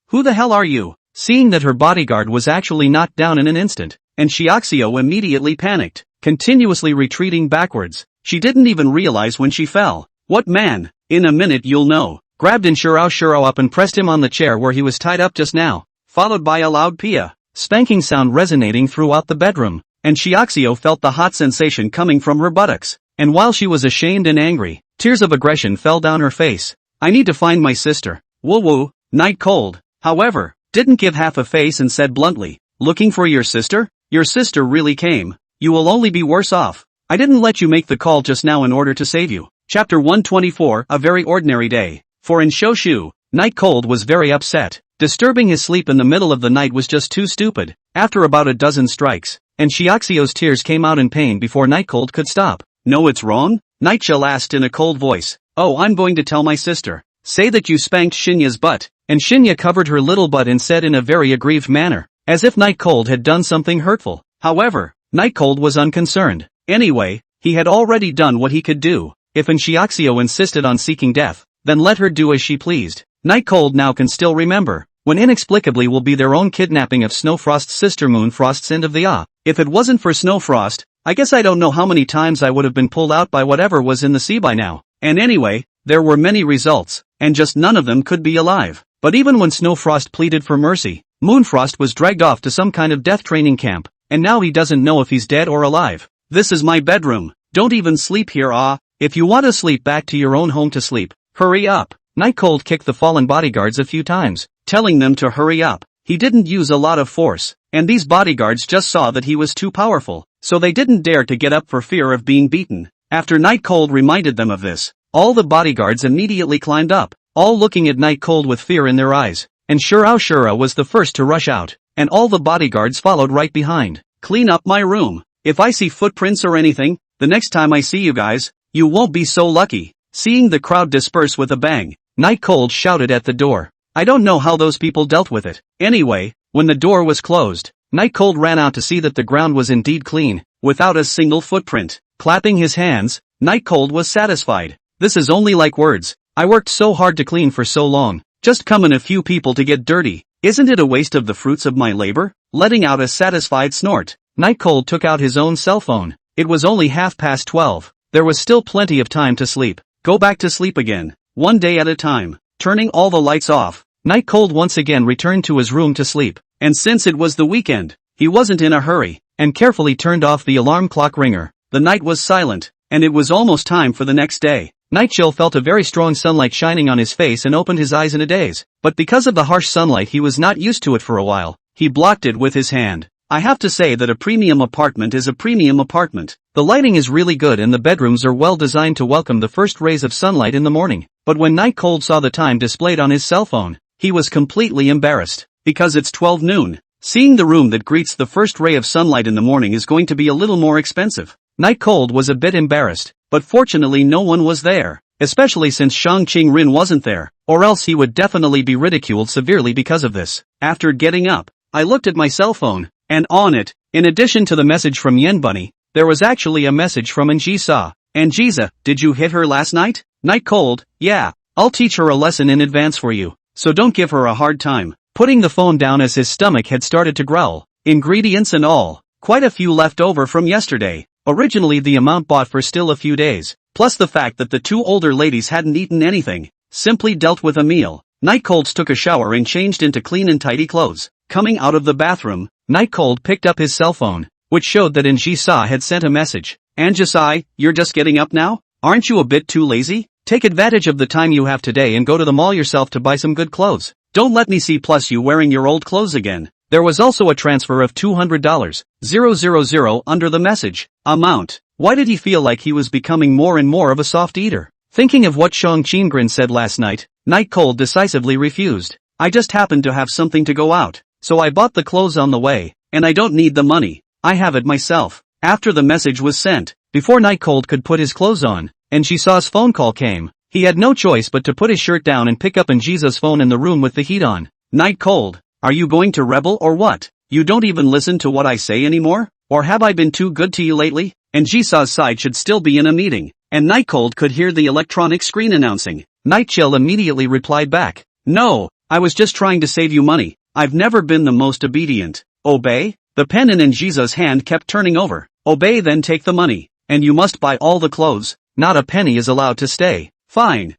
who the hell are you?" seeing that her bodyguard was actually knocked down in an instant, and Xiaoxiao immediately panicked, continuously retreating backwards. She didn't even realize when she fell. What man? In a minute you'll know. Grabbed Shuro up and pressed him on the chair where he was tied up just now, followed by a loud Pia spanking sound resonating throughout the bedroom, and Xiaoxiao felt the hot sensation coming from her buttocks, and while she was ashamed and angry, tears of aggression fell down her face. I need to find my sister. Woo woo, Night Cold, however, didn't give half a face and said bluntly, looking for your sister? Your sister really came. You will only be worse off. I didn't let you make the call just now in order to save you. Chapter 124, A Very Ordinary Day. For in Shoshu, Night Cold was very upset. Disturbing his sleep in the middle of the night was just too stupid. After about a dozen strikes, and Xiaoxiao's tears came out in pain before Night Cold could stop. No, it's wrong? Night Chill asked in a cold voice. Oh, I'm going to tell my sister. Say that you spanked Shinya's butt. And Shinya covered her little butt and said in a very aggrieved manner, as if Night Cold had done something hurtful. However, Night Cold was unconcerned. Anyway, he had already done what he could do. If Xiaoxiao insisted on seeking death, then let her do as she pleased. Night Cold now can still remember, when inexplicably will be their own kidnapping of Snowfrost's sister Moonfrost's end of the ah. If it wasn't for Snowfrost, I guess I don't know how many times I would have been pulled out by whatever was in the sea by now. And anyway, there were many results, and just none of them could be alive. But even when Snowfrost pleaded for mercy, Moonfrost was dragged off to some kind of death training camp, and now he doesn't know if he's dead or alive. This is my bedroom. Don't even sleep here, ah. If you want to sleep, back to your own home to sleep. Hurry up. Night Cold kicked the fallen bodyguards a few times, telling them to hurry up. He didn't use a lot of force, and these bodyguards just saw that he was too powerful, so they didn't dare to get up for fear of being beaten. After Night Cold reminded them of this, all the bodyguards immediately climbed up, all looking at Night Cold with fear in their eyes, and Shuro was the first to rush out, and all the bodyguards followed right behind. Clean up my room. If I see footprints or anything, the next time I see you guys, you won't be so lucky. Seeing the crowd disperse with a bang, Night Cold shouted at the door. I don't know how those people dealt with it. Anyway, when the door was closed, Night Cold ran out to see that the ground was indeed clean, without a single footprint. Clapping his hands, Night Cold was satisfied. This is only like words. I worked so hard to clean for so long, just coming a few people to get dirty. Isn't it a waste of the fruits of my labor? Letting out a satisfied snort, Night Cold took out his own cell phone. It was only 12:30. There was still plenty of time to sleep. Go back to sleep again, one day at a time. Turning all the lights off, Night Cold once again returned to his room to sleep, and since it was the weekend, he wasn't in a hurry, and carefully turned off the alarm clock ringer. The night was silent, and it was almost time for the next day. Night Chill felt a very strong sunlight shining on his face and opened his eyes in a daze, but because of the harsh sunlight he was not used to it for a while. He blocked it with his hand. I have to say that a premium apartment is a premium apartment. The lighting is really good and the bedrooms are well designed to welcome the first rays of sunlight in the morning. But when Night Cold saw the time displayed on his cell phone, he was completely embarrassed, because it's 12 noon. Seeing the room that greets the first ray of sunlight in the morning is going to be a little more expensive. Night Cold was a bit embarrassed, but fortunately no one was there, especially since Shang Qing Rin wasn't there, or else he would definitely be ridiculed severely because of this. After getting up, I looked at my cell phone, and on it, in addition to the message from Yen Bunny, there was actually a message from Anjisa. Anjisa, did you hit her last night? Night Cold, yeah, I'll teach her a lesson in advance for you, so don't give her a hard time. Putting the phone down as his stomach had started to growl. Ingredients and all, quite a few left over from yesterday. Originally the amount bought for still a few days, plus the fact that the two older ladies hadn't eaten anything, simply dealt with a meal. Night Cold took a shower and changed into clean and tidy clothes. Coming out of the bathroom, Night Cold picked up his cell phone, which showed that Anjisa had sent a message. Anjisa, you're just getting up now? Aren't you a bit too lazy? Take advantage of the time you have today and go to the mall yourself to buy some good clothes. Don't let me see plus you wearing your old clothes again. There was also a transfer of $200,000 under the message amount. Why did he feel like he was becoming more and more of a soft eater? Thinking of what Shang Qingren said last night, Night Cold decisively refused. I just happened to have something to go out, so I bought the clothes on the way, and I don't need the money. I have it myself. After the message was sent, before Night Cold could put his clothes on, Anjisa's phone call came. He had no choice but to put his shirt down and pick up Anjisa's phone in the room with the heat on. Night Cold, are you going to rebel or what? You don't even listen to what I say anymore? Or have I been too good to you lately? Anjisa's side should still be in a meeting, and Night Cold could hear the electronic screen announcing. Night Chill immediately replied back. No, I was just trying to save you money. I've never been the most obedient. Obey? The pen in Njisa's hand kept turning over. Obey, then take the money. And you must buy all the clothes. Not a penny is allowed to stay. Fine.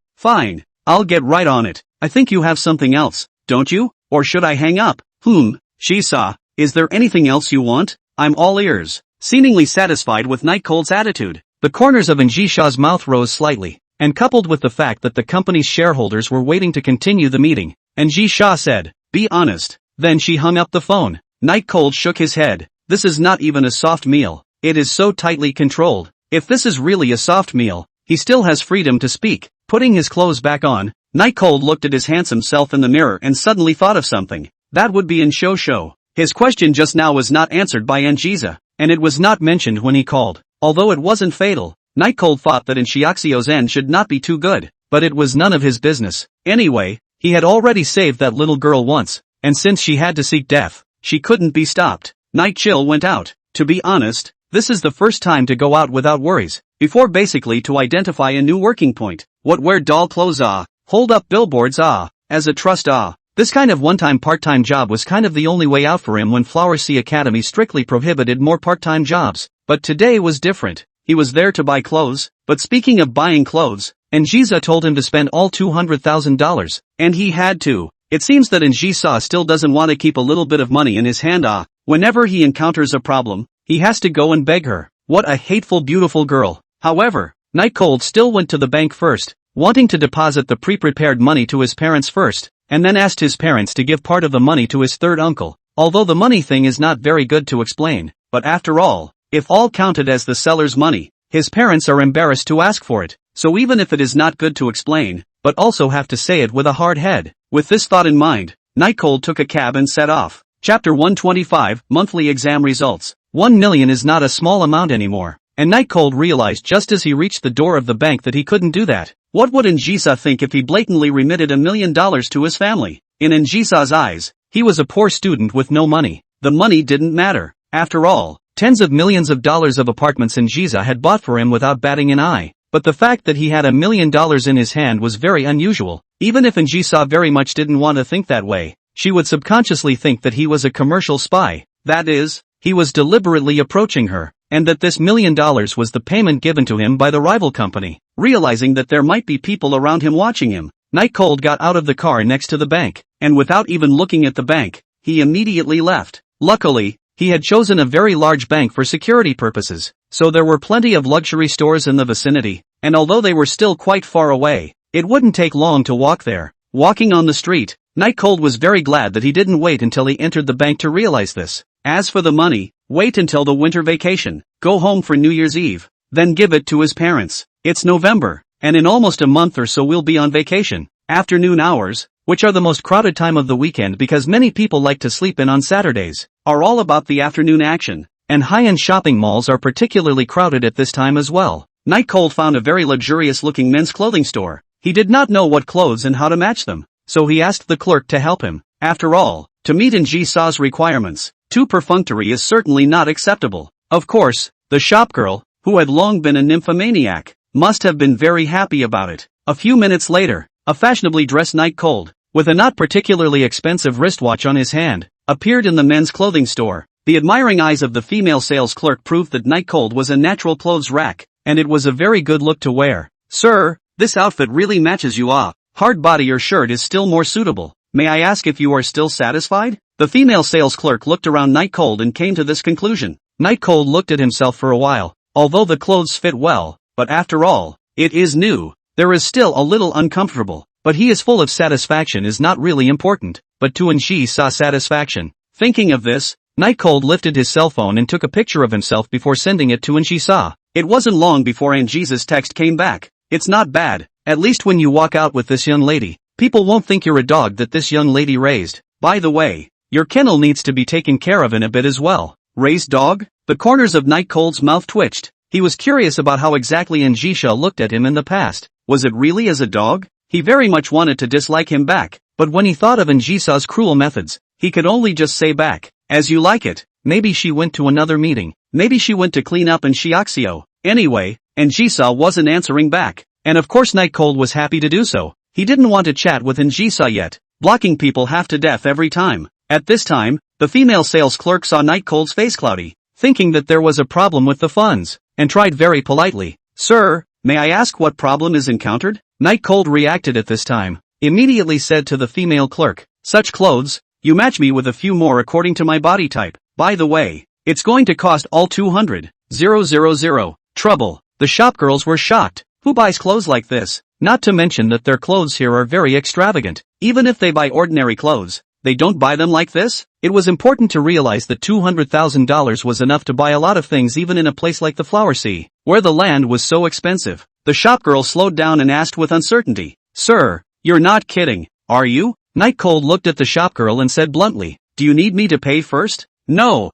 I'll get right on it. I think you have something else, don't you? Or should I hang up? Njisa, is there anything else you want? I'm all ears. Seemingly satisfied with Nightcold's attitude, the corners of Njisa's mouth rose slightly, and coupled with the fact that the company's shareholders were waiting to continue the meeting, Njisa said, be honest. Then she hung up the phone. Nightcold shook his head. This is not even a soft meal. It is so tightly controlled. If this is really a soft meal, he still has freedom to speak. Putting his clothes back on, Nightcold looked at his handsome self in the mirror and suddenly thought of something. That would be Nsho. His question just now was not answered by Njisa, and it was not mentioned when he called. Although it wasn't fatal, Nightcold thought that Nshiaxio's end should not be too good, but it was none of his business. Anyway, he had already saved that little girl once, and since she had to seek death, she couldn't be stopped. Night Chill went out. To be honest, this is the first time to go out without worries, before basically to identify a new working point. What wear doll clothes hold up billboards as a trust This kind of one-time part-time job was kind of the only way out for him when Flower Sea Academy strictly prohibited more part-time jobs. But today was different. He was there to buy clothes, but speaking of buying clothes, Njisa told him to spend all $200,000, and he had to. It seems that Njisa still doesn't want to keep a little bit of money in his hand Whenever he encounters a problem, he has to go and beg her. What a hateful beautiful girl. However, Nightcold still went to the bank first, wanting to deposit the pre-prepared money to his parents first, and then asked his parents to give part of the money to his third uncle. Although the money thing is not very good to explain, but after all, if all counted as the seller's money, his parents are embarrassed to ask for it, so even if it is not good to explain, but also have to say it with a hard head. With this thought in mind, Nightcold took a cab and set off. Chapter 125, Monthly Exam Results. 1 million is not a small amount anymore, and Nightcold realized just as he reached the door of the bank that he couldn't do that. What would Njisa think if he blatantly remitted $1 million to his family? In Njisa's eyes, he was a poor student with no money. The money didn't matter. After all, tens of millions of dollars of apartments Njisa had bought for him without batting an eye. But the fact that he had $1 million in his hand was very unusual. Even if Njisa very much didn't want to think that way, she would subconsciously think that he was a commercial spy. That is, he was deliberately approaching her, and that this $1 million was the payment given to him by the rival company. Realizing that there might be people around him watching him, Nightcold got out of the car next to the bank, and without even looking at the bank, he immediately left. Luckily, he had chosen a very large bank for security purposes, so there were plenty of luxury stores in the vicinity, and although they were still quite far away, it wouldn't take long to walk there. Walking on the street, Nightcold was very glad that he didn't wait until he entered the bank to realize this. As for the money, wait until the winter vacation, go home for New Year's Eve, then give it to his parents. It's November, and in almost a month or so we'll be on vacation. Afternoon hours, which are the most crowded time of the weekend because many people like to sleep in on Saturdays, are all about the afternoon action, and high-end shopping malls are particularly crowded at this time as well. Nightcold found a very luxurious-looking men's clothing store. He did not know what clothes and how to match them, so he asked the clerk to help him. After all, to meet Njisa's requirements, too perfunctory is certainly not acceptable. Of course, the shopgirl, who had long been a nymphomaniac, must have been very happy about it. A few minutes later, a fashionably dressed Nightcold, with a not particularly expensive wristwatch on his hand, appeared in the men's clothing store. The admiring eyes of the female sales clerk proved that Nightcold was a natural clothes rack, and it was a very good look to wear. Sir, this outfit really matches you hard body or shirt is still more suitable. May I ask if you are still satisfied? The female sales clerk looked around Nightcold and came to this conclusion. Nightcold looked at himself for a while, although the clothes fit well, but after all, it is new. There is still a little uncomfortable, but he is full of satisfaction is not really important, but to Njisa's satisfaction. Thinking of this, Nightcold lifted his cell phone and took a picture of himself before sending it to Njisa. It wasn't long before Njisa's text came back. It's not bad, at least when you walk out with this young lady. People won't think you're a dog that this young lady raised. By the way, your kennel needs to be taken care of in a bit as well. Raised dog? The corners of Nightcold's mouth twitched. He was curious about how exactly Njisa looked at him in the past. Was it really as a dog? He very much wanted to dislike him back, but when he thought of Njisa's cruel methods, he could only just say back, as you like it. Maybe she went to another meeting. Maybe she went to clean up in Shiaxio. Anyway, Njisa wasn't answering back. And of course Nightcold was happy to do so. He didn't want to chat with Njisa yet. Blocking people half to death every time. At this time, the female sales clerk saw Night Cold's face cloudy, thinking that there was a problem with the funds, and tried very politely, "Sir, may I ask what problem is encountered?" Night Cold reacted at this time, immediately said to the female clerk, "Such clothes, you match me with a few more according to my body type. By the way, it's going to cost all 200,000. Trouble. The shopgirls were shocked. Who buys clothes like this? Not to mention that their clothes here are very extravagant. Even if they buy ordinary clothes, they don't buy them like this? It was important to realize that $200,000 was enough to buy a lot of things even in a place like the Flower Sea, where the land was so expensive. The shopgirl slowed down and asked with uncertainty, "Sir, you're not kidding, are you?" Night Cold looked at the shopgirl and said bluntly, "Do you need me to pay first?" No,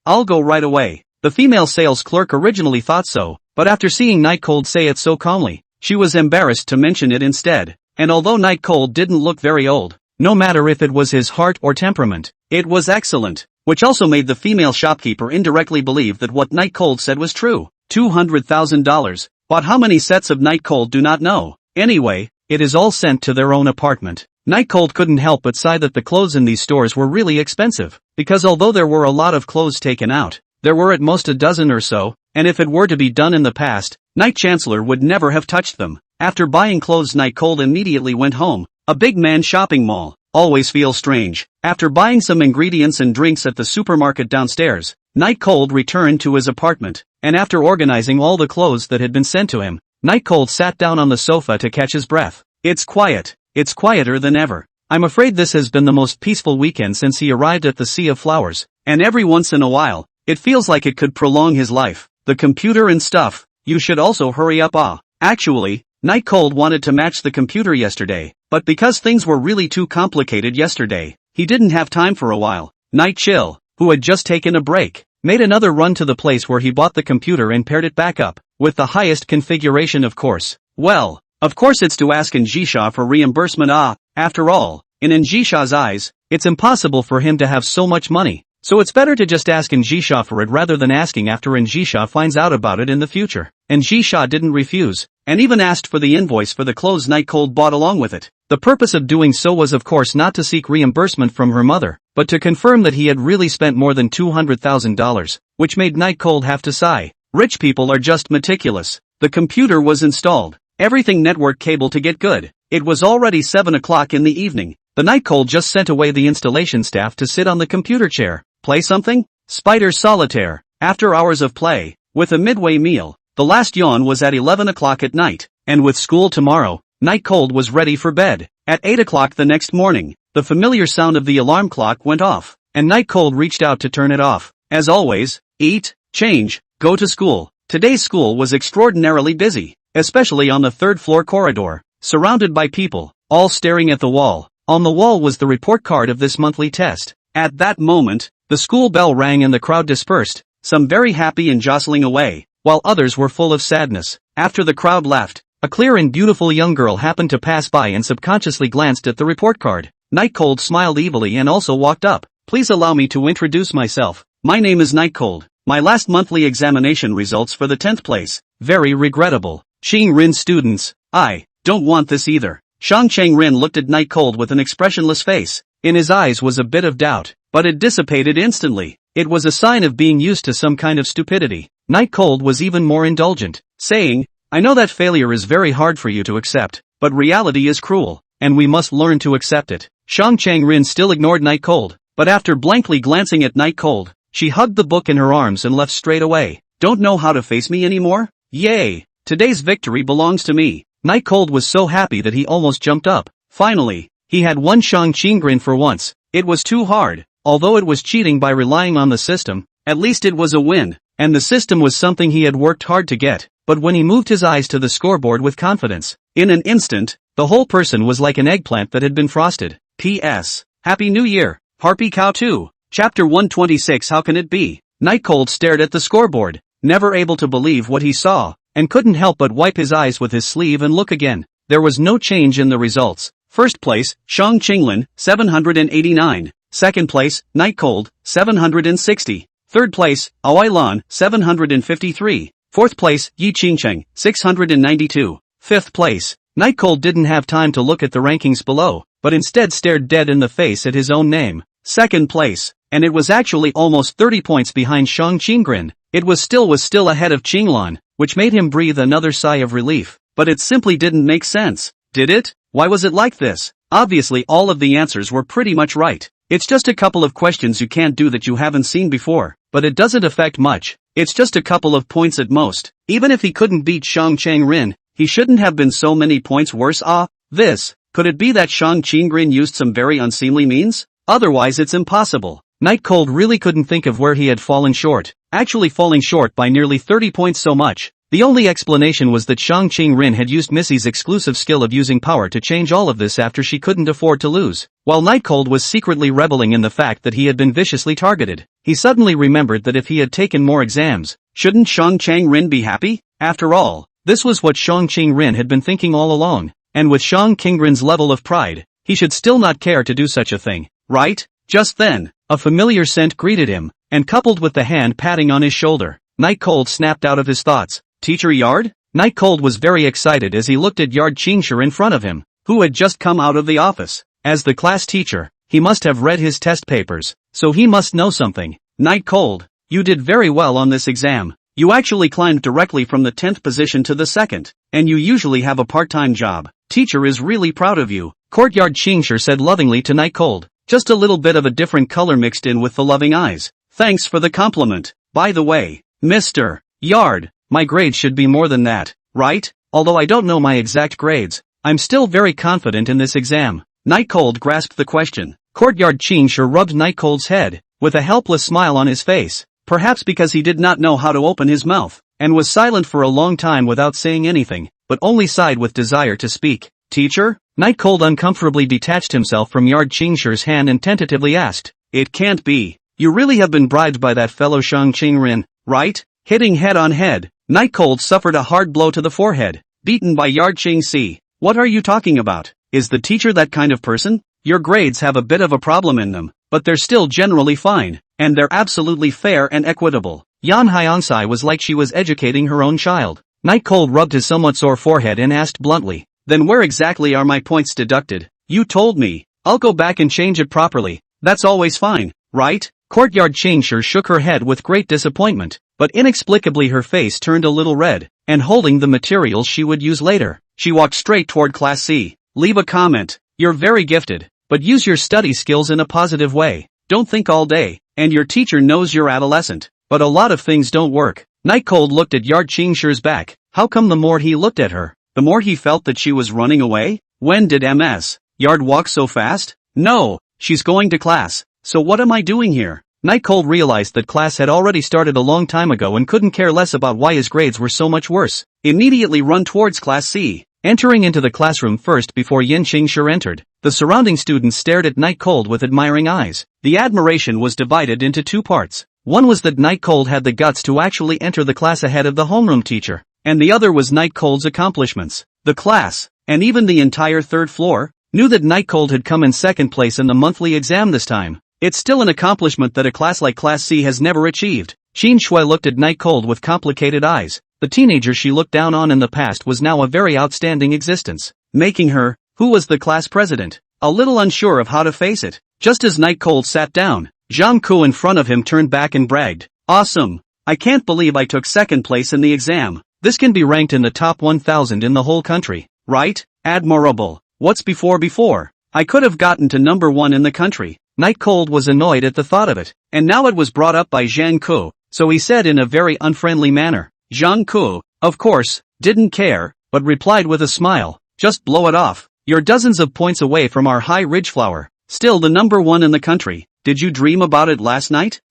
I'll go right away." The female sales clerk originally thought so, but after seeing Night Cold say it so calmly, she was embarrassed to mention it instead. And although Night Cold didn't look very old, no matter if it was his heart or temperament, it was excellent, which also made the female shopkeeper indirectly believe that what Night Cold said was true. $200,000. But how many sets of Night Cold do not know? Anyway, it is all sent to their own apartment. Night Cold couldn't help but sigh that the clothes in these stores were really expensive, because although there were a lot of clothes taken out, there were at most a dozen or so, and if it were to be done in the past, Night Chancellor would never have touched them. After buying clothes, Night Cold immediately went home. A big man shopping mall always feels strange. After buying some ingredients and drinks at the supermarket downstairs, Night Cold returned to his apartment, and after organizing all the clothes that had been sent to him, Night Cold sat down on the sofa to catch his breath. It's quiet. It's quieter than ever. I'm afraid this has been the most peaceful weekend since he arrived at the Sea of Flowers, and every once in a while, it feels like it could prolong his life. The computer and stuff, you should also hurry up. Actually, Night Cold wanted to match the computer yesterday, but because things were really too complicated yesterday, he didn't have time for a while. Night Chill, who had just taken a break, made another run to the place where he bought the computer and paired it back up, with the highest configuration of course. Well, of course it's to ask Njisha for reimbursement. After all, in Njisha's eyes, it's impossible for him to have so much money, so it's better to just ask Njisha for it rather than asking after Njisha finds out about it in the future. Njisha didn't refuse, and even asked for the invoice for the clothes Night Cold bought along with it. The purpose of doing so was of course not to seek reimbursement from her mother, but to confirm that he had really spent more than $200,000, which made Night Cold have to sigh. Rich people are just meticulous. The computer was installed. Everything network cable to get good. It was already 7 o'clock in the evening. The Night Cold just sent away the installation staff to sit on the computer chair. Play something? Spider Solitaire. After hours of play, with a midway meal, the last yawn was at 11 o'clock at night, and with school tomorrow, Night Cold was ready for bed. At 8 o'clock the next morning, the familiar sound of the alarm clock went off, and Night Cold reached out to turn it off. As always, eat, change, go to school. Today's school was extraordinarily busy, especially on the third-floor corridor, surrounded by people, all staring at the wall. On the wall was the report card of this monthly test. At that moment, the school bell rang and the crowd dispersed, some very happy and jostling away, while others were full of sadness. After the crowd left, a clear and beautiful young girl happened to pass by and subconsciously glanced at the report card. Night Cold smiled evilly and also walked up. "Please allow me to introduce myself. My name is Night Cold. My last monthly examination results for the 10th place. Very regrettable. Cheng Rin students, I don't want this either." Cheng Rin looked at Night Cold with an expressionless face. In his eyes was a bit of doubt, but it dissipated instantly. It was a sign of being used to some kind of stupidity. Night Cold was even more indulgent, saying, "I know that failure is very hard for you to accept, but reality is cruel, and we must learn to accept it." Cheng Rin still ignored Night Cold, but after blankly glancing at Night Cold, she hugged the book in her arms and left straight away. "Don't know how to face me anymore? Yay! Today's victory belongs to me." Night Cold was so happy that he almost jumped up. Finally, he had won Cheng Rin for once. It was too hard. Although it was cheating by relying on the system, at least it was a win, and the system was something he had worked hard to get. But when he moved his eyes to the scoreboard with confidence, in an instant, the whole person was like an eggplant that had been frosted. P.S. Happy New Year, Harpy Cow 2. Chapter 126. How can it be? Night Cold stared at the scoreboard, never able to believe what he saw, and couldn't help but wipe his eyes with his sleeve and look again. There was no change in the results. First place, Shang Qinglin, 789. Second place, Night Cold, 760. Third place, Awailan, 753. Fourth place, Yi Qingcheng, 692. Fifth place, Nightcold didn't have time to look at the rankings below, but instead stared dead in the face at his own name. Second place, and it was actually almost 30 points behind Shang Qinggren. It was still ahead of Qinglan, which made him breathe another sigh of relief. But it simply didn't make sense, did it? Why was it like this? Obviously all of the answers were pretty much right. It's just a couple of questions you can't do that you haven't seen before, but it doesn't affect much. It's just a couple of points at most. Even if he couldn't beat Shang Qinggren, he shouldn't have been so many points worse. Could it be that Shang Qinggren used some very unseemly means? Otherwise it's impossible. Nightcold really couldn't think of where he had fallen short, actually falling short by nearly 30 points so much. The only explanation was that Shang Qinggren had used Missy's exclusive skill of using power to change all of this after she couldn't afford to lose. While Nightcold was secretly reveling in the fact that he had been viciously targeted, he suddenly remembered that if he had taken more exams, shouldn't Shang Qinggren be happy? After all, this was what Shang Qinggren had been thinking all along, and with Shang Qinggren's level of pride, he should still not care to do such a thing, right? Just then, a familiar scent greeted him, and coupled with the hand patting on his shoulder, Nightcold snapped out of his thoughts. Teacher Yard? Nightcold was very excited as he looked at Yard Qingshi in front of him, who had just come out of the office. As the class teacher, he must have read his test papers, so he must know something. Nightcold, you did very well on this exam. You actually climbed directly from the 10th position to the 2nd, and you usually have a part-time job. Teacher is really proud of you. Courtyard Qingshi said lovingly to Nightcold, just a little bit of a different color mixed in with the loving eyes. Thanks for the compliment. By the way, Mr. Yard, my grades should be more than that, right? Although I don't know my exact grades, I'm still very confident in this exam. Nightcold grasped the question. Courtyard Qingshi rubbed Nightcold's head, with a helpless smile on his face, perhaps because he did not know how to open his mouth, and was silent for a long time without saying anything, but only sighed with desire to speak. Teacher? Nightcold uncomfortably detached himself from Yard Qingshi's hand and tentatively asked, It can't be. You really have been bribed by that fellow Shang Qinggren, right? Hitting head on head, Nightcold suffered a hard blow to the forehead, beaten by Yard Qingshi. What are you talking about? Is the teacher that kind of person? Your grades have a bit of a problem in them, but they're still generally fine, and they're absolutely fair and equitable. Yan Hyangsai was like she was educating her own child. Nightcold rubbed his somewhat sore forehead and asked bluntly, Then where exactly are my points deducted? You told me. I'll go back and change it properly. That's always fine, right? Courtyard Qingshi shook her head with great disappointment, but inexplicably her face turned a little red, and holding the materials she would use later, she walked straight toward Class C. Leave a comment. You're very gifted, but use your study skills in a positive way. Don't think all day, and your teacher knows you're adolescent, but a lot of things don't work. Nightcold looked at Yard Qingshi's back. How come the more he looked at her, the more he felt that she was running away? When did Ms. Yard walk so fast? No, she's going to class. So what am I doing here? Nightcold realized that class had already started a long time ago and couldn't care less about why his grades were so much worse. Immediately run towards Class C. Entering into the classroom first before Yin Qingshi entered, the surrounding students stared at Nightcold with admiring eyes. The admiration was divided into two parts. One was that Nightcold had the guts to actually enter the class ahead of the homeroom teacher, and the other was Nightcold's accomplishments. The class, and even the entire third floor, knew that Nightcold had come in second place in the monthly exam this time. It's still an accomplishment that a class like Class C has never achieved. Qin Shui looked at Nightcold with complicated eyes. The teenager she looked down on in the past was now a very outstanding existence, making her, who was the class president, a little unsure of how to face it. Just as Nightcold sat down, Zhang Ku in front of him turned back and bragged, Awesome! I can't believe I took second place in the exam. This can be ranked in the top 1,000 in the whole country, right? Admirable. What's before? I could have gotten to number 1 in the country. Nightcold was annoyed at the thought of it, and now it was brought up by Zhang Ku, so he said in a very unfriendly manner. Zhang Ku, of course, didn't care, but replied with a smile, Just blow it off. You're dozens of points away from our high ridge flower, still the number 1 in the country. Did you dream about it last night?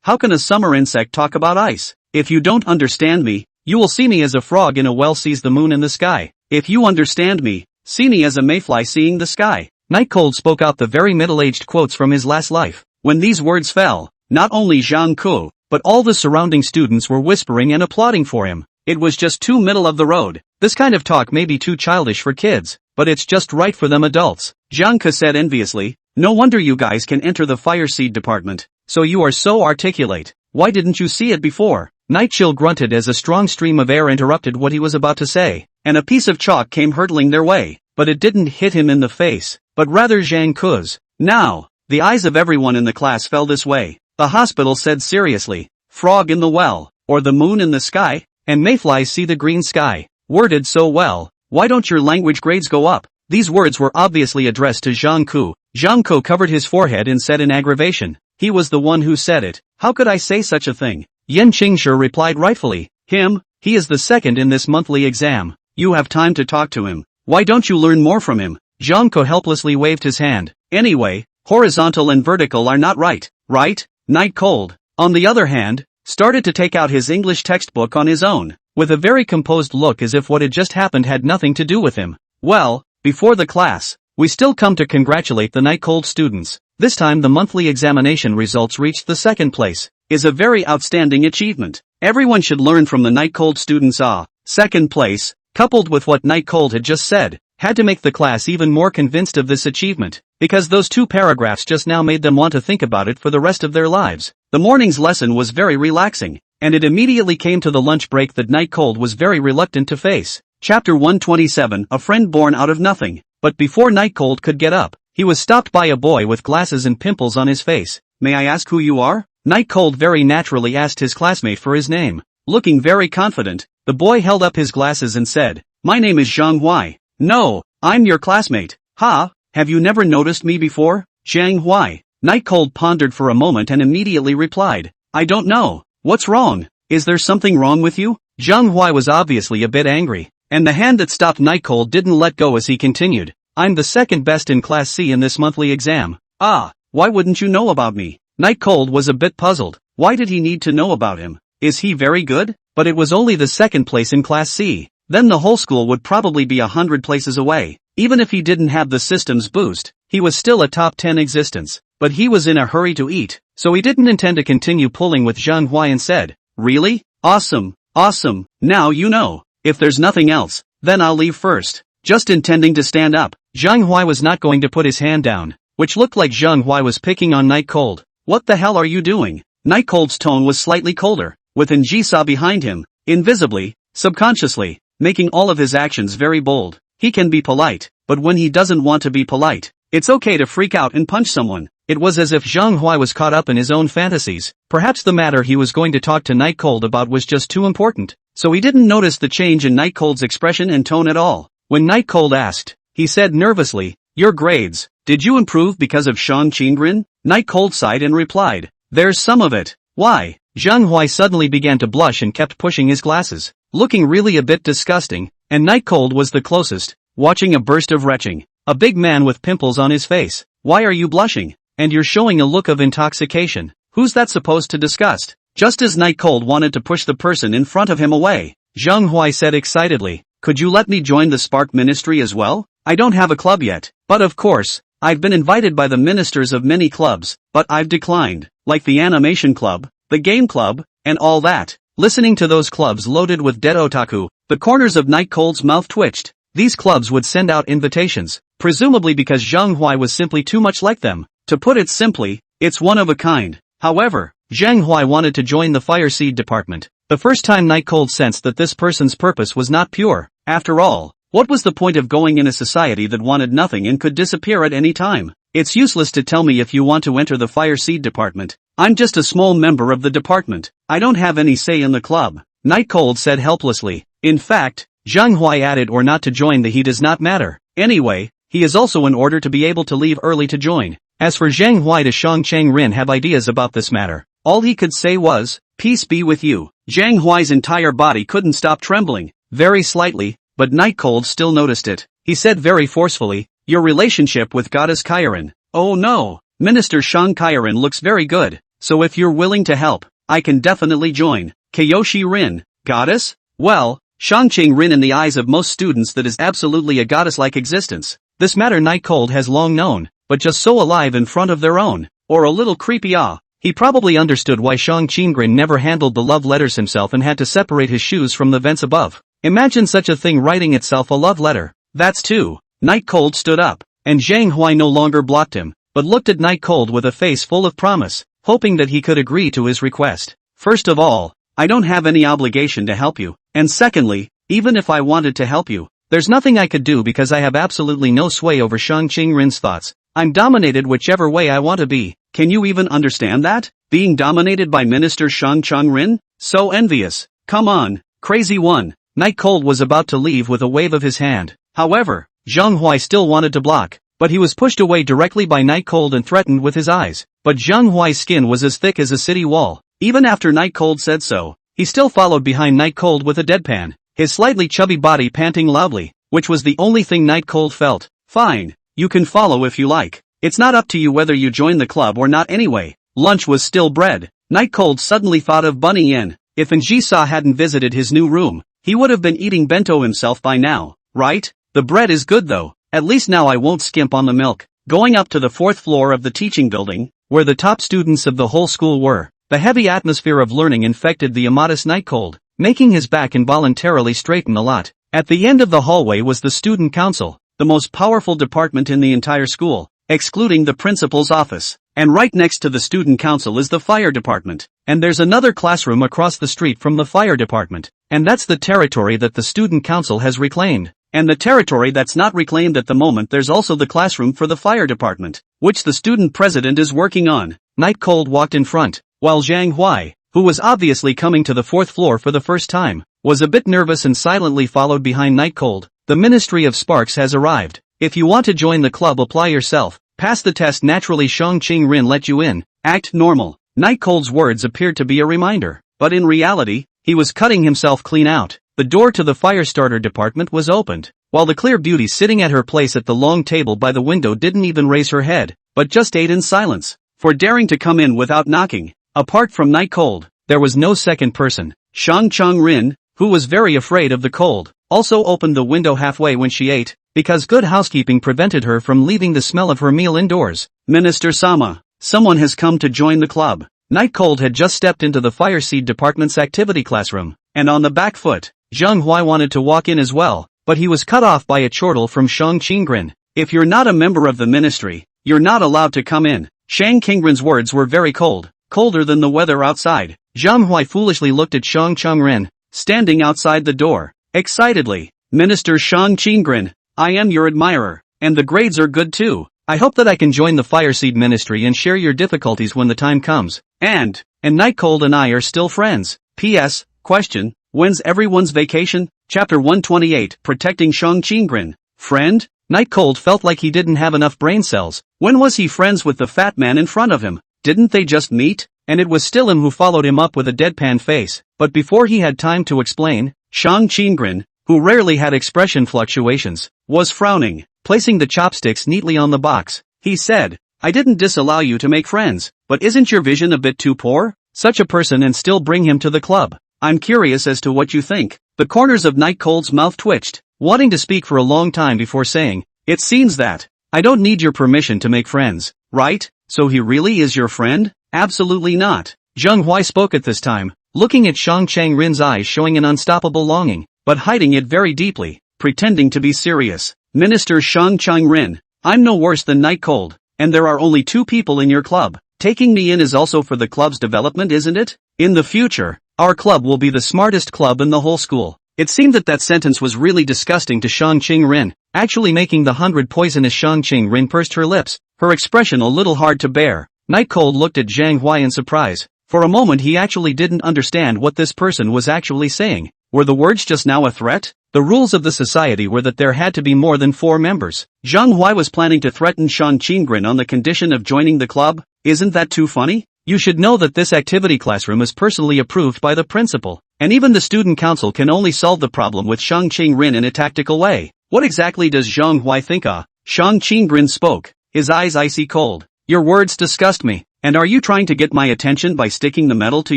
How can a summer insect talk about ice? If you don't understand me, you will see me as a frog in a well sees the moon in the sky. If you understand me, see me as a mayfly seeing the sky. Nightcold spoke out the very middle-aged quotes from his last life. When these words fell, not only Zhang Ku, but all the surrounding students were whispering and applauding for him. It was just too middle of the road. This kind of talk may be too childish for kids, but it's just right for them adults. Zhang Ku said enviously, No wonder you guys can enter the fire seed department. So you are so articulate. Why didn't you see it before? Night Chill grunted as a strong stream of air interrupted what he was about to say, and a piece of chalk came hurtling their way, but it didn't hit him in the face, but rather Zhang Ku's. Now, the eyes of everyone in the class fell this way. The hospital said seriously, frog in the well, or the moon in the sky, and mayflies see the green sky. Worded so well, why don't your language grades go up? These words were obviously addressed to Zhang Ku. Zhang Ku covered his forehead and said in aggravation, he was the one who said it. How could I say such a thing? Yan Qingshi replied rightfully, him, he is the second in this monthly exam. You have time to talk to him. Why don't you learn more from him? Zhang Ku helplessly waved his hand. Anyway, horizontal and vertical are not right, right? Night Cold, on the other hand, started to take out his English textbook on his own, with a very composed look as if what had just happened had nothing to do with him. Well, before the class, we still come to congratulate the Night Cold students. This time the monthly examination results reached the second place. Is a very outstanding achievement. Everyone should learn from the Night Cold students. Second place, coupled with what Night Cold had just said, had to make the class even more convinced of this achievement, because those two paragraphs just now made them want to think about it for the rest of their lives. The morning's lesson was very relaxing, and it immediately came to the lunch break that Night Cold was very reluctant to face. Chapter 127, A Friend Born Out of Nothing. But before Night Cold could get up, he was stopped by a boy with glasses and pimples on his face. May I ask who you are? Night Cold very naturally asked his classmate for his name. Looking very confident, the boy held up his glasses and said, my name is Zhang Huai. No, I'm your classmate. Ha, have you never noticed me before? Zhang Huai. Night Cold pondered for a moment and immediately replied, I don't know. What's wrong? Is there something wrong with you? Zhang Huai was obviously a bit angry, and the hand that stopped Night Cold didn't let go as he continued. I'm the second best in Class C in this monthly exam. Ah, why wouldn't you know about me? Night Cold was a bit puzzled. Why did he need to know about him? Is he very good? But it was only the second place in Class C. Then the whole school would probably be 100 places away. Even if he didn't have the system's boost, he was still a top 10 existence. But he was in a hurry to eat, so he didn't intend to continue pulling with Zhang Huai and said, really? Awesome, awesome. Now you know. If there's nothing else, then I'll leave first. Just intending to stand up, Zhang Huai was not going to put his hand down, which looked like Zhang Huai was picking on Night Cold. What the hell are you doing? Night Cold's tone was slightly colder, with Njisa behind him, invisibly, subconsciously, making all of his actions very bold. He can be polite, but when he doesn't want to be polite, it's okay to freak out and punch someone. It was as if Zhang Huai was caught up in his own fantasies. Perhaps the matter he was going to talk to Night Cold about was just too important, so he didn't notice the change in Night Cold's expression and tone at all. When Night Cold asked, he said nervously, your grades, did you improve because of Shang Qingren? Night Cold sighed and replied, there's some of it. Why? Zhang Huai suddenly began to blush and kept pushing his glasses, looking really a bit disgusting, and Night Cold was the closest, watching a burst of retching. A big man with pimples on his face. Why are you blushing? And you're showing a look of intoxication. Who's that supposed to disgust? Just as Night Cold wanted to push the person in front of him away, Zhang Huai said excitedly, could you let me join the Spark Ministry as well? I don't have a club yet, but of course, I've been invited by the ministers of many clubs, but I've declined, like the Animation Club, the Game Club, and all that. Listening to those clubs loaded with dead otaku, the corners of Night Cold's mouth twitched. These clubs would send out invitations, presumably because Zhang Huai was simply too much like them. To put it simply, it's one of a kind. However, Zhang Huai wanted to join the Fire Seed department. The first time Night Cold sensed that this person's purpose was not pure. After all, what was the point of going in a society that wanted nothing and could disappear at any time? It's useless to tell me if you want to enter the Fire Seed department. I'm just a small member of the department. I don't have any say in the club. Night Cold said helplessly. In fact, Zhang Huai added or not to join he does not matter. Anyway, he is also in order to be able to leave early to join. As for Zhang Huai to Shang Changren have ideas about this matter. All he could say was, peace be with you. Zhang Huai's entire body couldn't stop trembling, very slightly, but Night Cold still noticed it. He said very forcefully, your relationship with Goddess Kairin. Oh no, Minister Shang Kairin looks very good, so if you're willing to help, I can definitely join. Kyoshi Rin, goddess? Well, Shangqing Rin in the eyes of most students that is absolutely a goddess-like existence. This matter Night Cold has long known, but just so alive in front of their own, or a little creepy He probably understood why Shang Qingren never handled the love letters himself and had to separate his shoes from the vents above. Imagine such a thing writing itself a love letter. That's too. Night Cold stood up, and Zhang Huai no longer blocked him, but looked at Night Cold with a face full of promise, hoping that he could agree to his request. First of all, I don't have any obligation to help you, and secondly, even if I wanted to help you, there's nothing I could do because I have absolutely no sway over Shang Qingrin's thoughts. I'm dominated whichever way I want to be. Can you even understand that? Being dominated by Minister Shang Qingrin? So envious. Come on, crazy one. Night Cold was about to leave with a wave of his hand. However, Zhang Huai still wanted to block, but he was pushed away directly by Night Cold and threatened with his eyes. But Zhang Huai's skin was as thick as a city wall. Even after Night Cold said so, he still followed behind Night Cold with a deadpan, his slightly chubby body panting loudly, which was the only thing Night Cold felt. Fine, you can follow if you like. It's not up to you whether you join the club or not anyway. Lunch was still bread. Night Cold suddenly thought of Bunny Yin. If Njisa hadn't visited his new room, he would have been eating bento himself by now, right? The bread is good though. At least now I won't skimp on the milk. Going up to the 4th floor of the teaching building, where the top students of the whole school were, the heavy atmosphere of learning infected the immodest Night Cold, making his back involuntarily straighten a lot. At the end of the hallway was the student council, the most powerful department in the entire school, excluding the principal's office. And right next to the student council is the fire department. And there's another classroom across the street from the fire department. And that's the territory that the student council has reclaimed. And the territory that's not reclaimed at the moment, there's also the classroom for the fire department, which the student president is working on. Night Cold walked in front, while Zhang Huai, who was obviously coming to the 4th floor for the first time, was a bit nervous and silently followed behind Night Cold. The Ministry of Sparks has arrived. If you want to join the club, apply yourself. Pass the test naturally. Shang Qingrin let you in. Act normal. Night Cold's words appeared to be a reminder, but in reality, he was cutting himself clean out. The door to the fire starter department was opened, while the clear beauty sitting at her place at the long table by the window didn't even raise her head, but just ate in silence, for daring to come in without knocking. Apart from Night Cold, there was no second person. Shang Qingrin, who was very afraid of the cold, also opened the window halfway when she ate, because good housekeeping prevented her from leaving the smell of her meal indoors. Minister Sama, someone has come to join the club. Night Cold had just stepped into the fire seed department's activity classroom, and on the back foot, Zhang Huai wanted to walk in as well, but he was cut off by a chortle from Shang Qingrin. If you're not a member of the ministry, you're not allowed to come in. Shang Qingrin's words were very cold, colder than the weather outside. Zhang Huai foolishly looked at Shang Qingrin, standing outside the door, excitedly. Minister Shang Qingrin, I am your admirer, and the grades are good too. I hope that I can join the Fireseed Ministry and share your difficulties when the time comes. And Night Cold and I are still friends. P.S. Question, when's everyone's vacation? Chapter 128, Protecting Shang Qingrin. Friend? Night Cold felt like he didn't have enough brain cells. When was he friends with the fat man in front of him? Didn't they just meet? And it was still him who followed him up with a deadpan face. But before he had time to explain, Shang Qingrin, who rarely had expression fluctuations, was frowning, placing the chopsticks neatly on the box. He said, I didn't disallow you to make friends, but isn't your vision a bit too poor? Such a person and still bring him to the club. I'm curious as to what you think. The corners of Night Cold's mouth twitched, wanting to speak for a long time before saying, it seems that I don't need your permission to make friends, right? So he really is your friend? Absolutely not. Zhang Huai spoke at this time, looking at Shang Qingrin's eyes showing an unstoppable longing, but hiding it very deeply, pretending to be serious. Minister Shang Qingrin, I'm no worse than Night Cold, and there are only 2 people in your club. Taking me in is also for the club's development, isn't it? In the future, our club will be the smartest club in the whole school. It seemed that sentence was really disgusting to Shang Qingrin, actually making the 100 poisonous. Shang Qingrin pursed her lips, her expression a little hard to bear. Night Cold looked at Zhang Huai in surprise. For a moment he actually didn't understand what this person was actually saying. Were the words just now a threat? The rules of the society were that there had to be more than 4 members. Zhang Huai was planning to threaten Shang Qingrin on the condition of joining the club? Isn't that too funny? You should know that this activity classroom is personally approved by the principal, and even the student council can only solve the problem with Shang Qingrin in a tactical way. What exactly does Zhang Huai think? Shang Qingrin spoke, his eyes icy cold. Your words disgust me, and are you trying to get my attention by sticking the metal to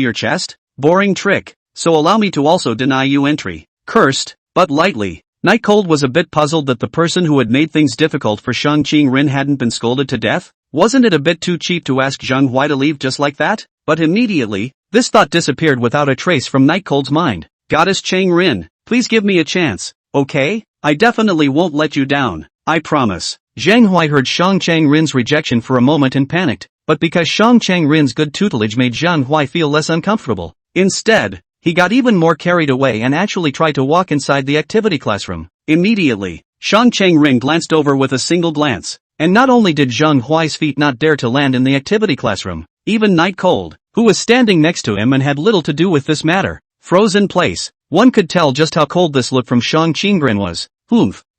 your chest? Boring trick. So allow me to also deny you entry. Cursed, but lightly. Night Cold was a bit puzzled that the person who had made things difficult for Shang Qingrin hadn't been scolded to death. Wasn't it a bit too cheap to ask Zhang Huai to leave just like that? But immediately, this thought disappeared without a trace from Night Cold's mind. Goddess Qingrin, please give me a chance, okay? I definitely won't let you down, I promise. Zhang Huai heard Shang Qingrin's rejection for a moment and panicked, but because Shang Qingrin's good tutelage made Zhang Huai feel less uncomfortable. Instead, he got even more carried away and actually tried to walk inside the activity classroom. Immediately, Shang Chang-rin glanced over with a single glance. And not only did Zheng Huai's feet not dare to land in the activity classroom, even Night Cold, who was standing next to him and had little to do with this matter, froze in place. One could tell just how cold this look from Shang Chang-rin was.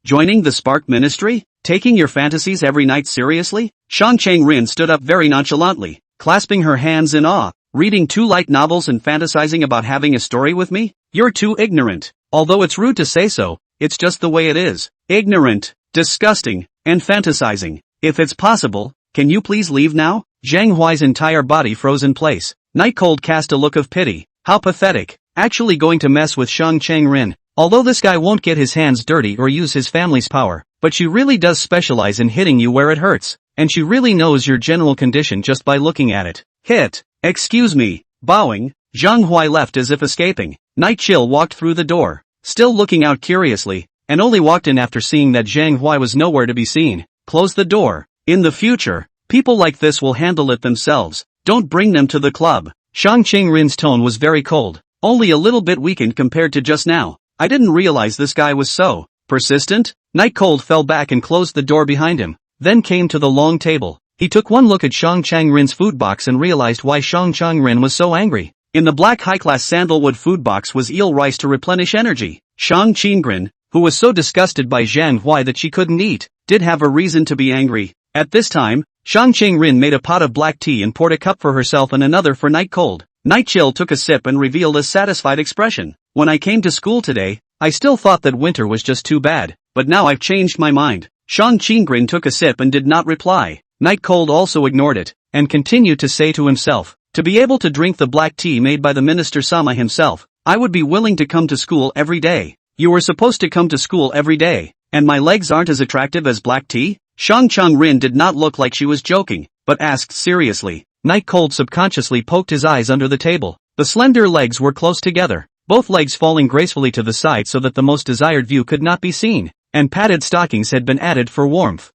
Joining the Spark Ministry? Taking your fantasies every night seriously? Shang Chang-rin stood up very nonchalantly, clasping her hands in awe. Reading 2 light novels and fantasizing about having a story with me? You're too ignorant. Although it's rude to say so, it's just the way it is. Ignorant, disgusting, and fantasizing. If it's possible, can you please leave now? Zhang Huai's entire body froze in place. Night Cold cast a look of pity. How pathetic. Actually going to mess with Shang Chang-rin. Although this guy won't get his hands dirty or use his family's power, but she really does specialize in hitting you where it hurts. And she really knows your general condition just by looking at it. Hit. Excuse me. Bowing, Zhang Huai left as if escaping. Night Chill walked through the door, still looking out curiously, and only walked in after seeing that Zhang Huai was nowhere to be seen. Close the door. In the future, people like this will handle it themselves. Don't bring them to the club. Shang Chang-rin's tone was very cold, only a little bit weakened compared to just now. I didn't realize this guy was so persistent. Night Cold fell back and closed the door behind him, then came to the long table. He took one look at Shang Chang-rin's food box and realized why Shang Chang-rin was so angry. In the black high-class sandalwood food box was eel rice to replenish energy. Shang Chang-rin, who was so disgusted by Zhang Huai that she couldn't eat, did have a reason to be angry. At this time, Shang Chang-rin made a pot of black tea and poured a cup for herself and another for Night Cold. Night Chill took a sip and revealed a satisfied expression. When I came to school today, I still thought that winter was just too bad, but now I've changed my mind. Shang Chang-rin took a sip and did not reply. Night Cold also ignored it, and continued to say to himself, to be able to drink the black tea made by the Minister Sama himself, I would be willing to come to school every day. You were supposed to come to school every day, and my legs aren't as attractive as black tea? Shang Chang-rin did not look like she was joking, but asked seriously. Night Cold subconsciously poked his eyes under the table. The slender legs were close together, both legs falling gracefully to the side so that the most desired view could not be seen, and padded stockings had been added for warmth.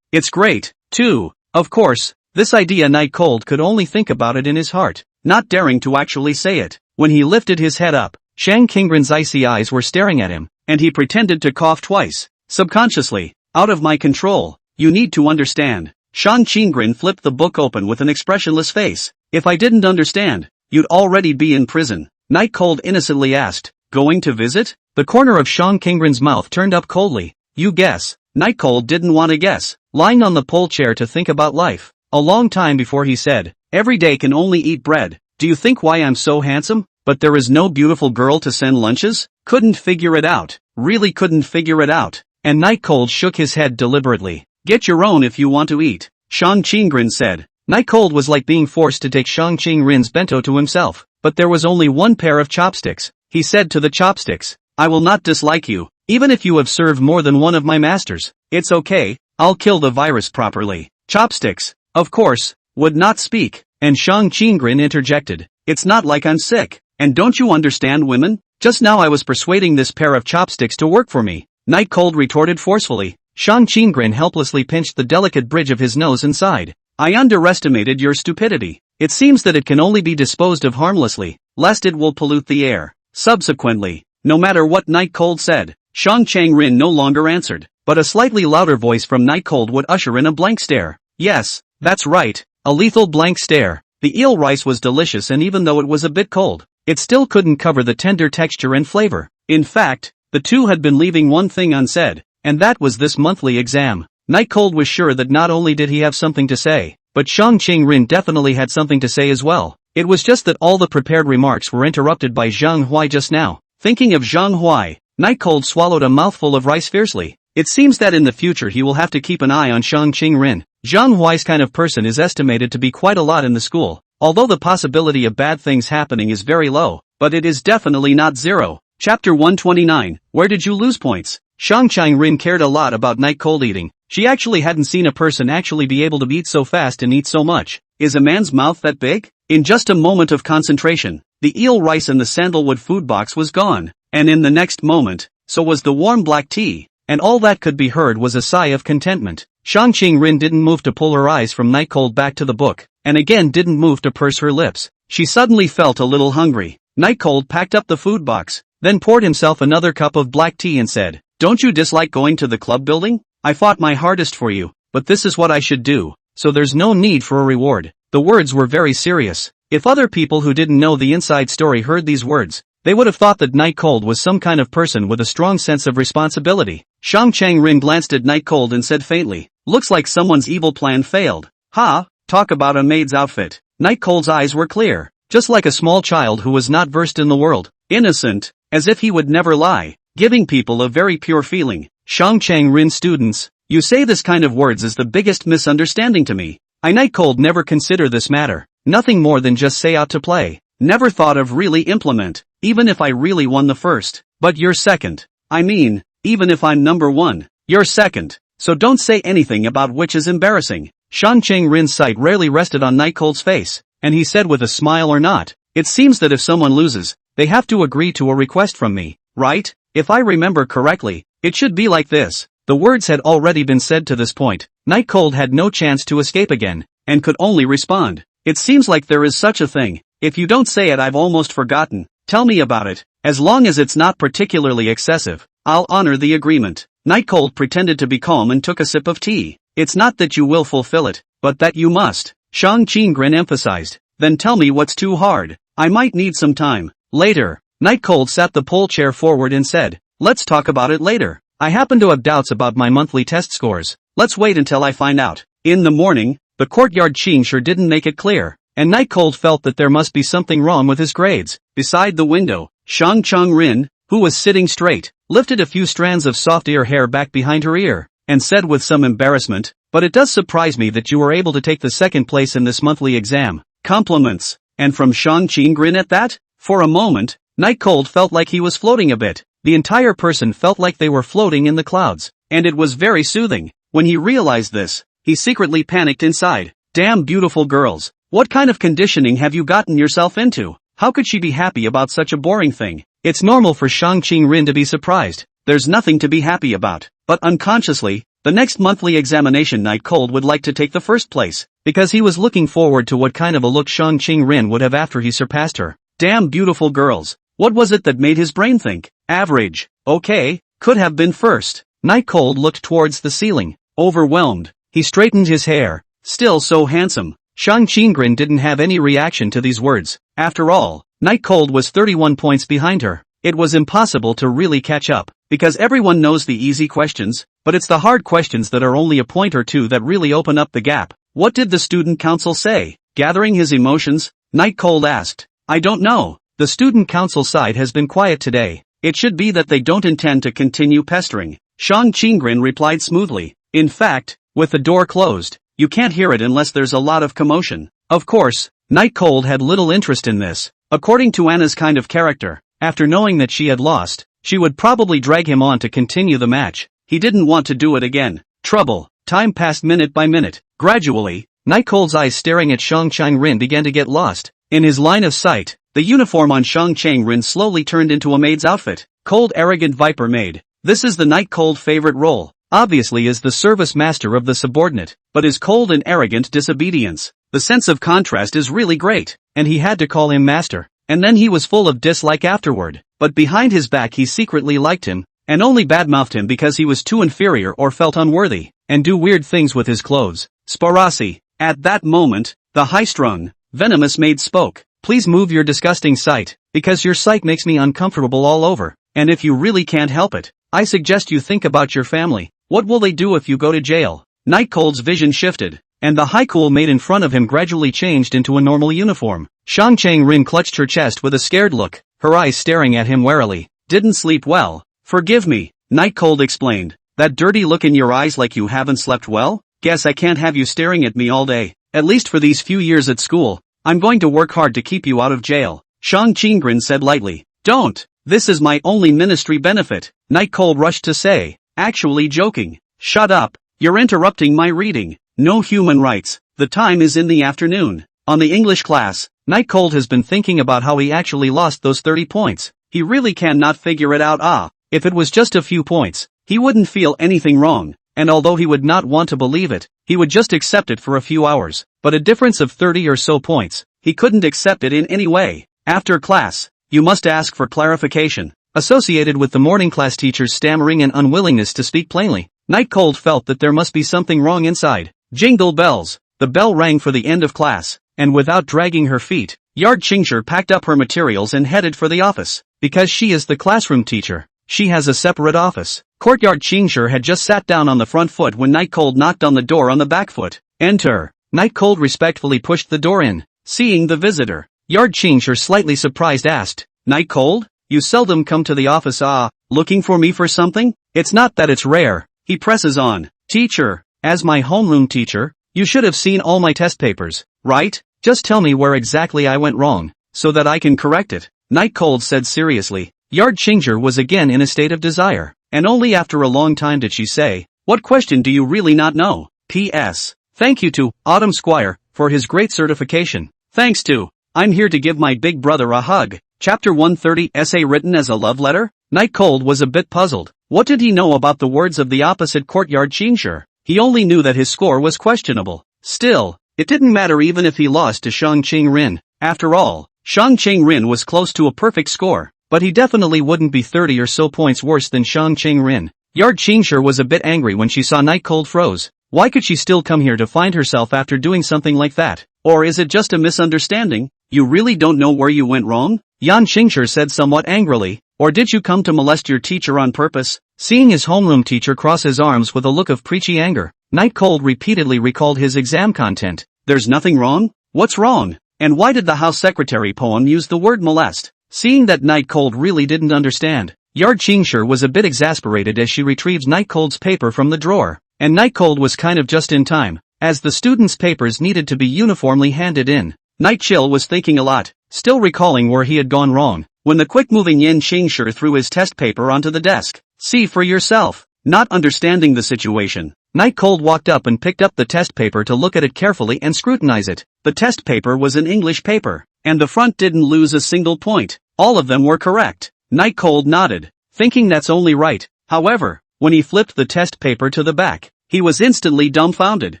It's great, too. Of course, this idea Night Cold could only think about it in his heart, not daring to actually say it. When he lifted his head up, Shang Chang-rin's icy eyes were staring at him, and he pretended to cough twice. Subconsciously, out of my control, you need to understand. Shang Chang-rin flipped the book open with an expressionless face. If I didn't understand, you'd already be in prison. Night Cold innocently asked, going to visit? The corner of Shang Chang-rin's mouth turned up coldly. You guess. Night Cold didn't want to guess, lying on the pole chair to think about life. A long time before he said, every day can only eat bread. Do you think why I'm so handsome? But there is no beautiful girl to send lunches? Couldn't figure it out. Really couldn't figure it out. And Night Cold shook his head deliberately. Get your own if you want to eat, Shang Chang-rin said. Night Cold was like being forced to take Shang Chang-rin's bento to himself. But there was only one pair of chopsticks. He said to the chopsticks, I will not dislike you, even if you have served more than one of my masters. It's okay, I'll kill the virus properly. Chopsticks, of course, would not speak, and Shang Chang-rin interjected. It's not like I'm sick, and don't you understand women? Just now I was persuading this pair of chopsticks to work for me. Night Cold retorted forcefully. Shang Chang-rin helplessly pinched the delicate bridge of his nose and sighed. I underestimated your stupidity. It seems that it can only be disposed of harmlessly, lest it will pollute the air. Subsequently, no matter what Night Cold said, Shang Chang-rin no longer answered, but a slightly louder voice from Night Cold would usher in a blank stare. Yes, that's right, a lethal blank stare. The eel rice was delicious, and even though it was a bit cold, it still couldn't cover the tender texture and flavor. In fact, the two had been leaving one thing unsaid, and that was this monthly exam. Night Cold was sure that not only did he have something to say, but Shang Chang-rin definitely had something to say as well. It was just that all the prepared remarks were interrupted by Zhang Huai just now. Thinking of Zhang Huai, Night Cold swallowed a mouthful of rice fiercely. It seems that in the future he will have to keep an eye on Shang Chang-rin. Zhang Huai's kind of person is estimated to be quite a lot in the school, although the possibility of bad things happening is very low, but it is definitely not zero. Chapter 129, Where did you lose points? Shang Chang-rin cared a lot about Night Cold eating. She actually hadn't seen a person actually be able to eat so fast and eat so much. Is a man's mouth that big? In just a moment of concentration, the eel rice and the sandalwood food box was gone, and in the next moment, so was the warm black tea, and all that could be heard was a sigh of contentment. Shang Chang-rin didn't move to pull her eyes from Night Cold back to the book, and again didn't move to purse her lips. She suddenly felt a little hungry. Night Cold packed up the food box, then poured himself another cup of black tea and said, "Don't you dislike going to the club building? I fought my hardest for you, but this is what I should do, so there's no need for a reward." The words were very serious. If other people who didn't know the inside story heard these words, they would have thought that Night Cold was some kind of person with a strong sense of responsibility. Shang Chang-rin glanced at Night Cold and said faintly, "Looks like someone's evil plan failed." "Ha, talk about a maid's outfit." Night Cold's eyes were clear, just like a small child who was not versed in the world. Innocent, as if he would never lie, giving people a very pure feeling. Shang Chang-rin students, you say this kind of words is the biggest misunderstanding to me. I Night Cold never consider this matter, nothing more than just say out to play. Never thought of really implement, even if I really won the first. But you're second. I mean, even if I'm number one, you're second. So don't say anything about which is embarrassing. Shang Chang-rin's sight rarely rested on Night Cold's face, and he said with a smile or not, "It seems that if someone loses, they have to agree to a request from me, right? If I remember correctly, it should be like this." The words had already been said to this point. Night Cold had no chance to escape again, and could only respond, "It seems like there is such a thing. If you don't say it, I've almost forgotten. Tell me about it. As long as it's not particularly excessive, I'll honor the agreement." Night Cold pretended to be calm and took a sip of tea. "It's not that you will fulfill it, but that you must," Shang Chang-rin emphasized. "Then tell me what's too hard. I might need some time." Later, Night Cold sat the pole chair forward and said, "Let's talk about it later. I happen to have doubts about my monthly test scores. Let's wait until I find out." In the morning, the courtyard Qing sure didn't make it clear, and Night Cold felt that there must be something wrong with his grades. Beside the window, Shang Chang-rin, who was sitting straight, lifted a few strands of soft ear hair back behind her ear, and said with some embarrassment, "But it does surprise me that you were able to take the second place in this monthly exam. Compliments." And from Shang Chang-rin at that? For a moment, Night Cold felt like he was floating a bit. The entire person felt like they were floating in the clouds, and it was very soothing. When he realized this, he secretly panicked inside. Damn beautiful girls. What kind of conditioning have you gotten yourself into? How could she be happy about such a boring thing? It's normal for Shang Chang-rin to be surprised. There's nothing to be happy about. But unconsciously, the next monthly examination Night Cold would like to take the first place, because he was looking forward to what kind of a look Shang Chang-rin would have after he surpassed her. Damn beautiful girls. What was it that made his brain think? Average. Okay, could have been first. Night Cold looked towards the ceiling, overwhelmed. He straightened his hair. Still so handsome. Shang Chang-rin didn't have any reaction to these words. After all, Night Cold was 31 points behind her. It was impossible to really catch up, because everyone knows the easy questions, but it's the hard questions that are only a point or two that really open up the gap. What did the student council say? Gathering his emotions, Night Cold asked. I don't know. The student council side has been quiet today. It should be that they don't intend to continue pestering. Shang Chang-rin replied smoothly. In fact, with the door closed, you can't hear it unless there's a lot of commotion. Of course, Night Cold had little interest in this. According to Anna's kind of character, after knowing that she had lost, she would probably drag him on to continue the match. He didn't want to do it again. Trouble. Time passed minute by minute. Gradually, Night Cold's eyes staring at Shang Chang-rin began to get lost. In his line of sight, the uniform on Shang Chang-rin slowly turned into a maid's outfit. Cold arrogant viper maid. This is the Night Cold favorite role. Obviously is the service master of the subordinate, but his cold and arrogant disobedience. The sense of contrast is really great, and he had to call him master. And then he was full of dislike afterward, but behind his back he secretly liked him, and only badmouthed him because he was too inferior or felt unworthy, and do weird things with his clothes. Sparasi. At that moment, the high-strung, venomous maid spoke. Please move your disgusting sight, because your sight makes me uncomfortable all over, and if you really can't help it, I suggest you think about your family. What will they do if you go to jail? Night Cold's vision shifted, and the high-cool maid in front of him gradually changed into a normal uniform. Shang Chang-rin clutched her chest with a scared look, her eyes staring at him warily. Didn't sleep well. Forgive me, Night Cold explained. That dirty look in your eyes like you haven't slept well? Guess I can't have you staring at me all day. At least for these few years at school. I'm going to work hard to keep you out of jail. Shang Chang-rin said lightly. Don't. This is my only ministry benefit. Night Cold rushed to say. Actually joking. Shut up. You're interrupting my reading. No human rights. The time is in the afternoon. On the English class, Night Cold has been thinking about how he actually lost those 30 points. He really cannot figure it out. If it was just a few points, he wouldn't feel anything wrong, and although he would not want to believe it, he would just accept it for a few hours. But a difference of 30 or so points, he couldn't accept it in any way. After class, you must ask for clarification. Associated with the morning class teacher's stammering and unwillingness to speak plainly, Night Cold felt that there must be something wrong inside. Jingle bells. The bell rang for the end of class, and without dragging her feet, Yard Chingshire packed up her materials and headed for the office. Because she is the classroom teacher, she has a separate office. Courtyard Chingshire had just sat down on the front foot when Night Cold knocked on the door on the back foot. Enter. Night Cold respectfully pushed the door in. Seeing the visitor, Yard Chingshire slightly surprised asked, Night Cold? You seldom come to the office. Looking for me for something? It's not that it's rare. He presses on. Teacher, as my homeroom teacher, you should have seen all my test papers, right? Just tell me where exactly I went wrong, so that I can correct it. Night Cold said seriously. Yard Chingshire was again in a state of desire, and only after a long time did she say, what question do you really not know? P.S. Thank you to Autumn Squire for his great certification. Thanks to, I'm here to give my big brother a hug. Chapter 130 Essay written as a love letter? Night Cold was a bit puzzled. What did he know about the words of the opposite Courtyard Chingshire? He only knew that his score was questionable. Still, it didn't matter even if he lost to Shang Ching Rin. After all, Shang Ching Rin was close to a perfect score, but he definitely wouldn't be 30 or so points worse than Shang Ching Rin. Yard Chingshire was a bit angry when she saw Night Cold froze. Why could she still come here to find herself after doing something like that? Or is it just a misunderstanding? You really don't know where you went wrong? Yan Chingshire said somewhat angrily. Or did you come to molest your teacher on purpose? Seeing his homeroom teacher cross his arms with a look of preachy anger, Night Cold repeatedly recalled his exam content. There's nothing wrong? What's wrong? And why did the house secretary poem use the word molest? Seeing that Night Cold really didn't understand, Yard Chingshire was a bit exasperated as she retrieved Night Cold's paper from the drawer. And Night Cold was kind of just in time, as the students' papers needed to be uniformly handed in. Night Chill was thinking a lot, still recalling where he had gone wrong, when the quick-moving Yin Chingshire threw his test paper onto the desk. See for yourself. Not understanding the situation, Night Cold walked up and picked up the test paper to look at it carefully and scrutinize it. The test paper was an English paper, and the front didn't lose a single point. All of them were correct. Night Cold nodded, thinking that's only right. However, when he flipped the test paper to the back, he was instantly dumbfounded,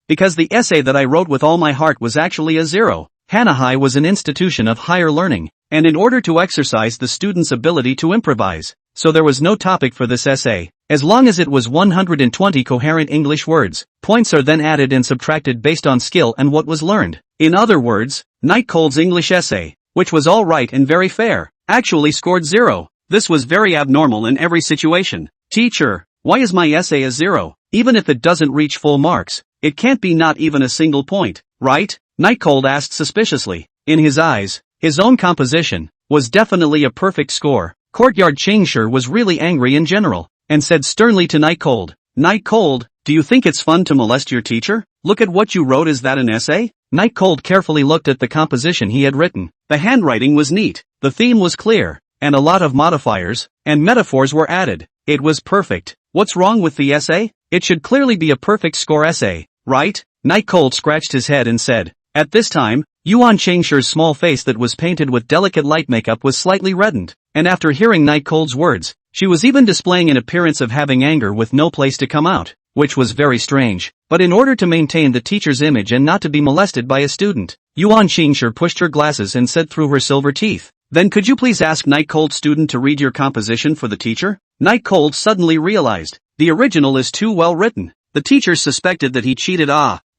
because the essay that I wrote with all my heart was actually a 0. Hana High was an institution of higher learning, and in order to exercise the students' ability to improvise, so there was no topic for this essay. As long as it was 120 coherent English words, points are then added and subtracted based on skill and what was learned. In other words, Night Cold's English essay, which was all right and very fair, actually scored 0. This was very abnormal in every situation. Teacher, why is my essay a 0? Even if it doesn't reach full marks, it can't be not even a single point, right? Night Cold asked suspiciously. In his eyes, his own composition was definitely a perfect score. Courtyard Chingshire was really angry in general, and said sternly to Night Cold, Night Cold, do you think it's fun to molest your teacher? Look at what you wrote. Is that an essay? Night Cold carefully looked at the composition he had written. The handwriting was neat, the theme was clear, and a lot of modifiers and metaphors were added. It was perfect. What's wrong with the essay? It should clearly be a perfect score essay, right? Night Cold scratched his head and said. At this time, Yuan Chingshire's small face that was painted with delicate light makeup was slightly reddened, and after hearing Night Cold's words, she was even displaying an appearance of having anger with no place to come out, which was very strange. But in order to maintain the teacher's image and not to be molested by a student, Yuan Chingshire pushed her glasses and said through her silver teeth, Then could you please ask Night Cold student to read your composition for the teacher? Night Cold suddenly realized, the original is too well written. The teacher suspected that he cheated.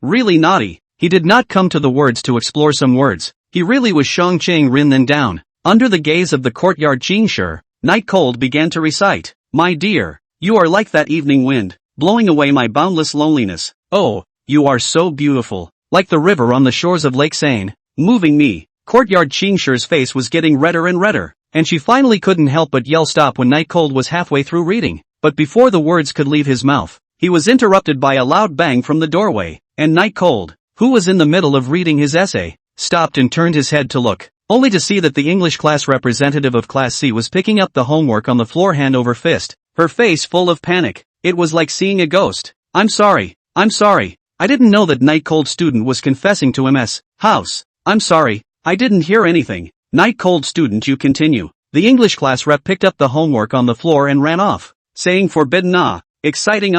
Really naughty. He did not come to the words to explore some words. He really was Shang Ching Rin then down. Under the gaze of the Courtyard Chingshire, Night Cold began to recite, My dear, you are like that evening wind, blowing away my boundless loneliness. Oh, you are so beautiful, like the river on the shores of Lake Seine, moving me. Courtyard Chingshire's face was getting redder and redder, and she finally couldn't help but yell stop when Night Cold was halfway through reading. But before the words could leave his mouth, he was interrupted by a loud bang from the doorway, and Night Cold, who was in the middle of reading his essay, stopped and turned his head to look, only to see that the English class representative of Class C was picking up the homework on the floor hand over fist, her face full of panic. It was like seeing a ghost. I'm sorry. I didn't know that Night Cold student was confessing to MS House. I'm sorry, I didn't hear anything. Night Cold student, you continue. The English class rep picked up the homework on the floor and ran off, saying forbidden exciting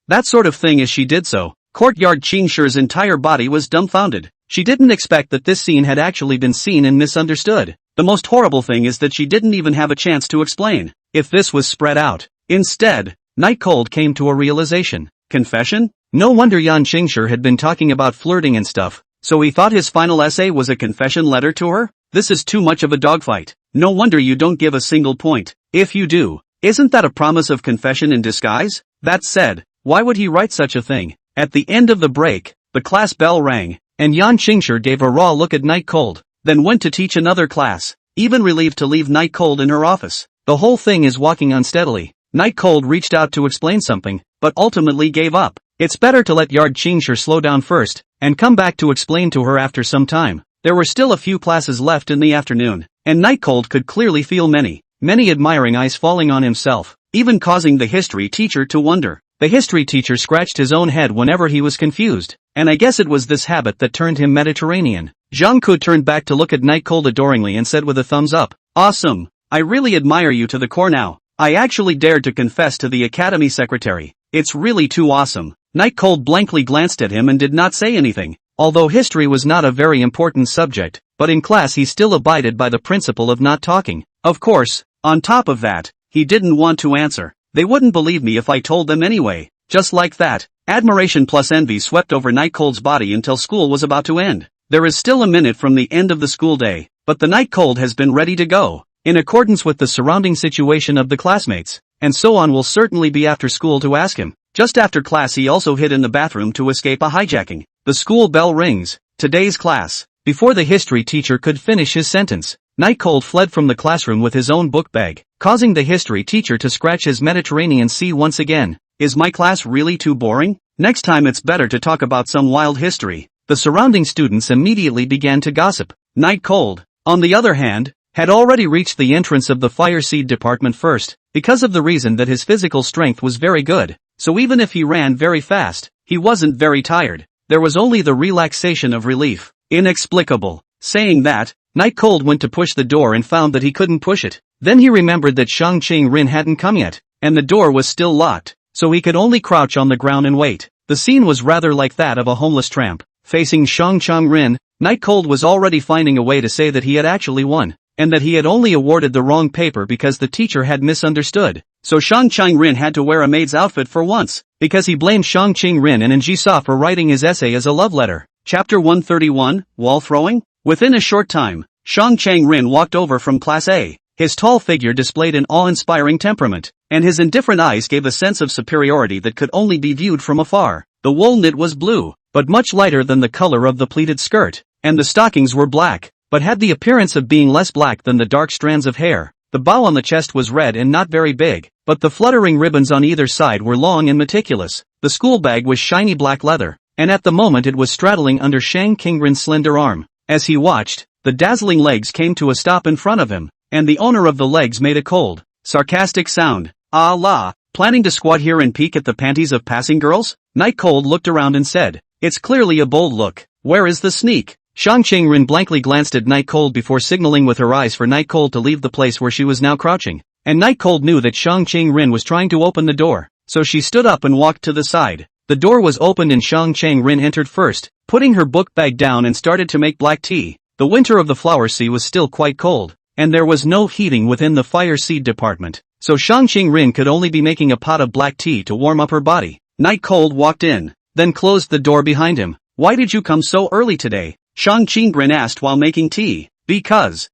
that sort of thing as she did so. Courtyard Chingshire's entire body was dumbfounded. She didn't expect that this scene had actually been seen and misunderstood. The most horrible thing is that she didn't even have a chance to explain if this was spread out. Instead, Night Cold came to a realization. Confession? No wonder Yan Qingshi had been talking about flirting and stuff, so he thought his final essay was a confession letter to her? This is too much of a dogfight. No wonder you don't give a single point. If you do, isn't that a promise of confession in disguise? That said, why would he write such a thing? At the end of the break, the class bell rang, and Yan Qingshi gave a raw look at Night Cold, then went to teach another class, even relieved to leave Night Cold in her office. The whole thing is walking unsteadily. Night Cold reached out to explain something, but ultimately gave up. It's better to let Yan Qingshi slow down first, and come back to explain to her after some time. There were still a few classes left in the afternoon, and Night Cold could clearly feel many admiring eyes falling on himself, even causing the history teacher to wonder. The history teacher scratched his own head whenever he was confused, and I guess it was this habit that turned him Mediterranean. Zhang Ku turned back to look at Night Cold adoringly and said with a thumbs up, "Awesome! I really admire you to the core now. I actually dared to confess to the academy secretary. It's really too awesome." Night Cold blankly glanced at him and did not say anything. Although history was not a very important subject, but in class he still abided by the principle of not talking. Of course, on top of that, he didn't want to answer. They wouldn't believe me if I told them anyway. Just like that, admiration plus envy swept over Night Cold's body until school was about to end. There is still a minute from the end of the school day, but the Night Cold has been ready to go, in accordance with the surrounding situation of the classmates, and so on will certainly be after school to ask him. Just after class he also hid in the bathroom to escape a hijacking. The school bell rings. Today's class. Before the history teacher could finish his sentence, Night Cold fled from the classroom with his own book bag, causing the history teacher to scratch his Mediterranean sea once again. Is my class really too boring? Next time it's better to talk about some wild history. The surrounding students immediately began to gossip. Night Cold, on the other hand, had already reached the entrance of the fire seed department first, because of the reason that his physical strength was very good, so even if he ran very fast, he wasn't very tired. There was only the relaxation of relief. Inexplicable. Saying that, Night Cold went to push the door and found that he couldn't push it. Then he remembered that Shang Qingrin hadn't come yet, and the door was still locked, so he could only crouch on the ground and wait. The scene was rather like that of a homeless tramp. Facing Shang Qingrin, Night Cold was already finding a way to say that he had actually won, and that he had only awarded the wrong paper because the teacher had misunderstood. So Shang Qingrin had to wear a maid's outfit for once, because he blamed Shang Qingrin and Njisa for writing his essay as a love letter. Chapter 131, Wall Throwing? Within a short time, Shang Qingrin walked over from Class A. His tall figure displayed an awe-inspiring temperament, and his indifferent eyes gave a sense of superiority that could only be viewed from afar. The wool knit was blue, but much lighter than the color of the pleated skirt, and the stockings were black, but had the appearance of being less black than the dark strands of hair. The bow on the chest was red and not very big, but the fluttering ribbons on either side were long and meticulous. The school bag was shiny black leather, and at the moment it was straddling under Shang Qingrin's slender arm. As he watched, the dazzling legs came to a stop in front of him, and the owner of the legs made a cold, sarcastic sound. "Ah la, planning to squat here and peek at the panties of passing girls?" Night Cold looked around and said, "It's clearly a bold look. Where is the sneak?" Shang Qingrin blankly glanced at Night Cold before signaling with her eyes for Night Cold to leave the place where she was now crouching. And Night Cold knew that Shang Qingrin was trying to open the door, so she stood up and walked to the side. The door was opened and Shang Qingrin entered first, putting her book bag down and started to make black tea. The winter of the flower sea was still quite cold, and there was no heating within the fire seed department, so Shang Qingrin could only be making a pot of black tea to warm up her body. Night Cold walked in, then closed the door behind him. "Why did you come so early today?" Shang Qingrin asked while making tea. Because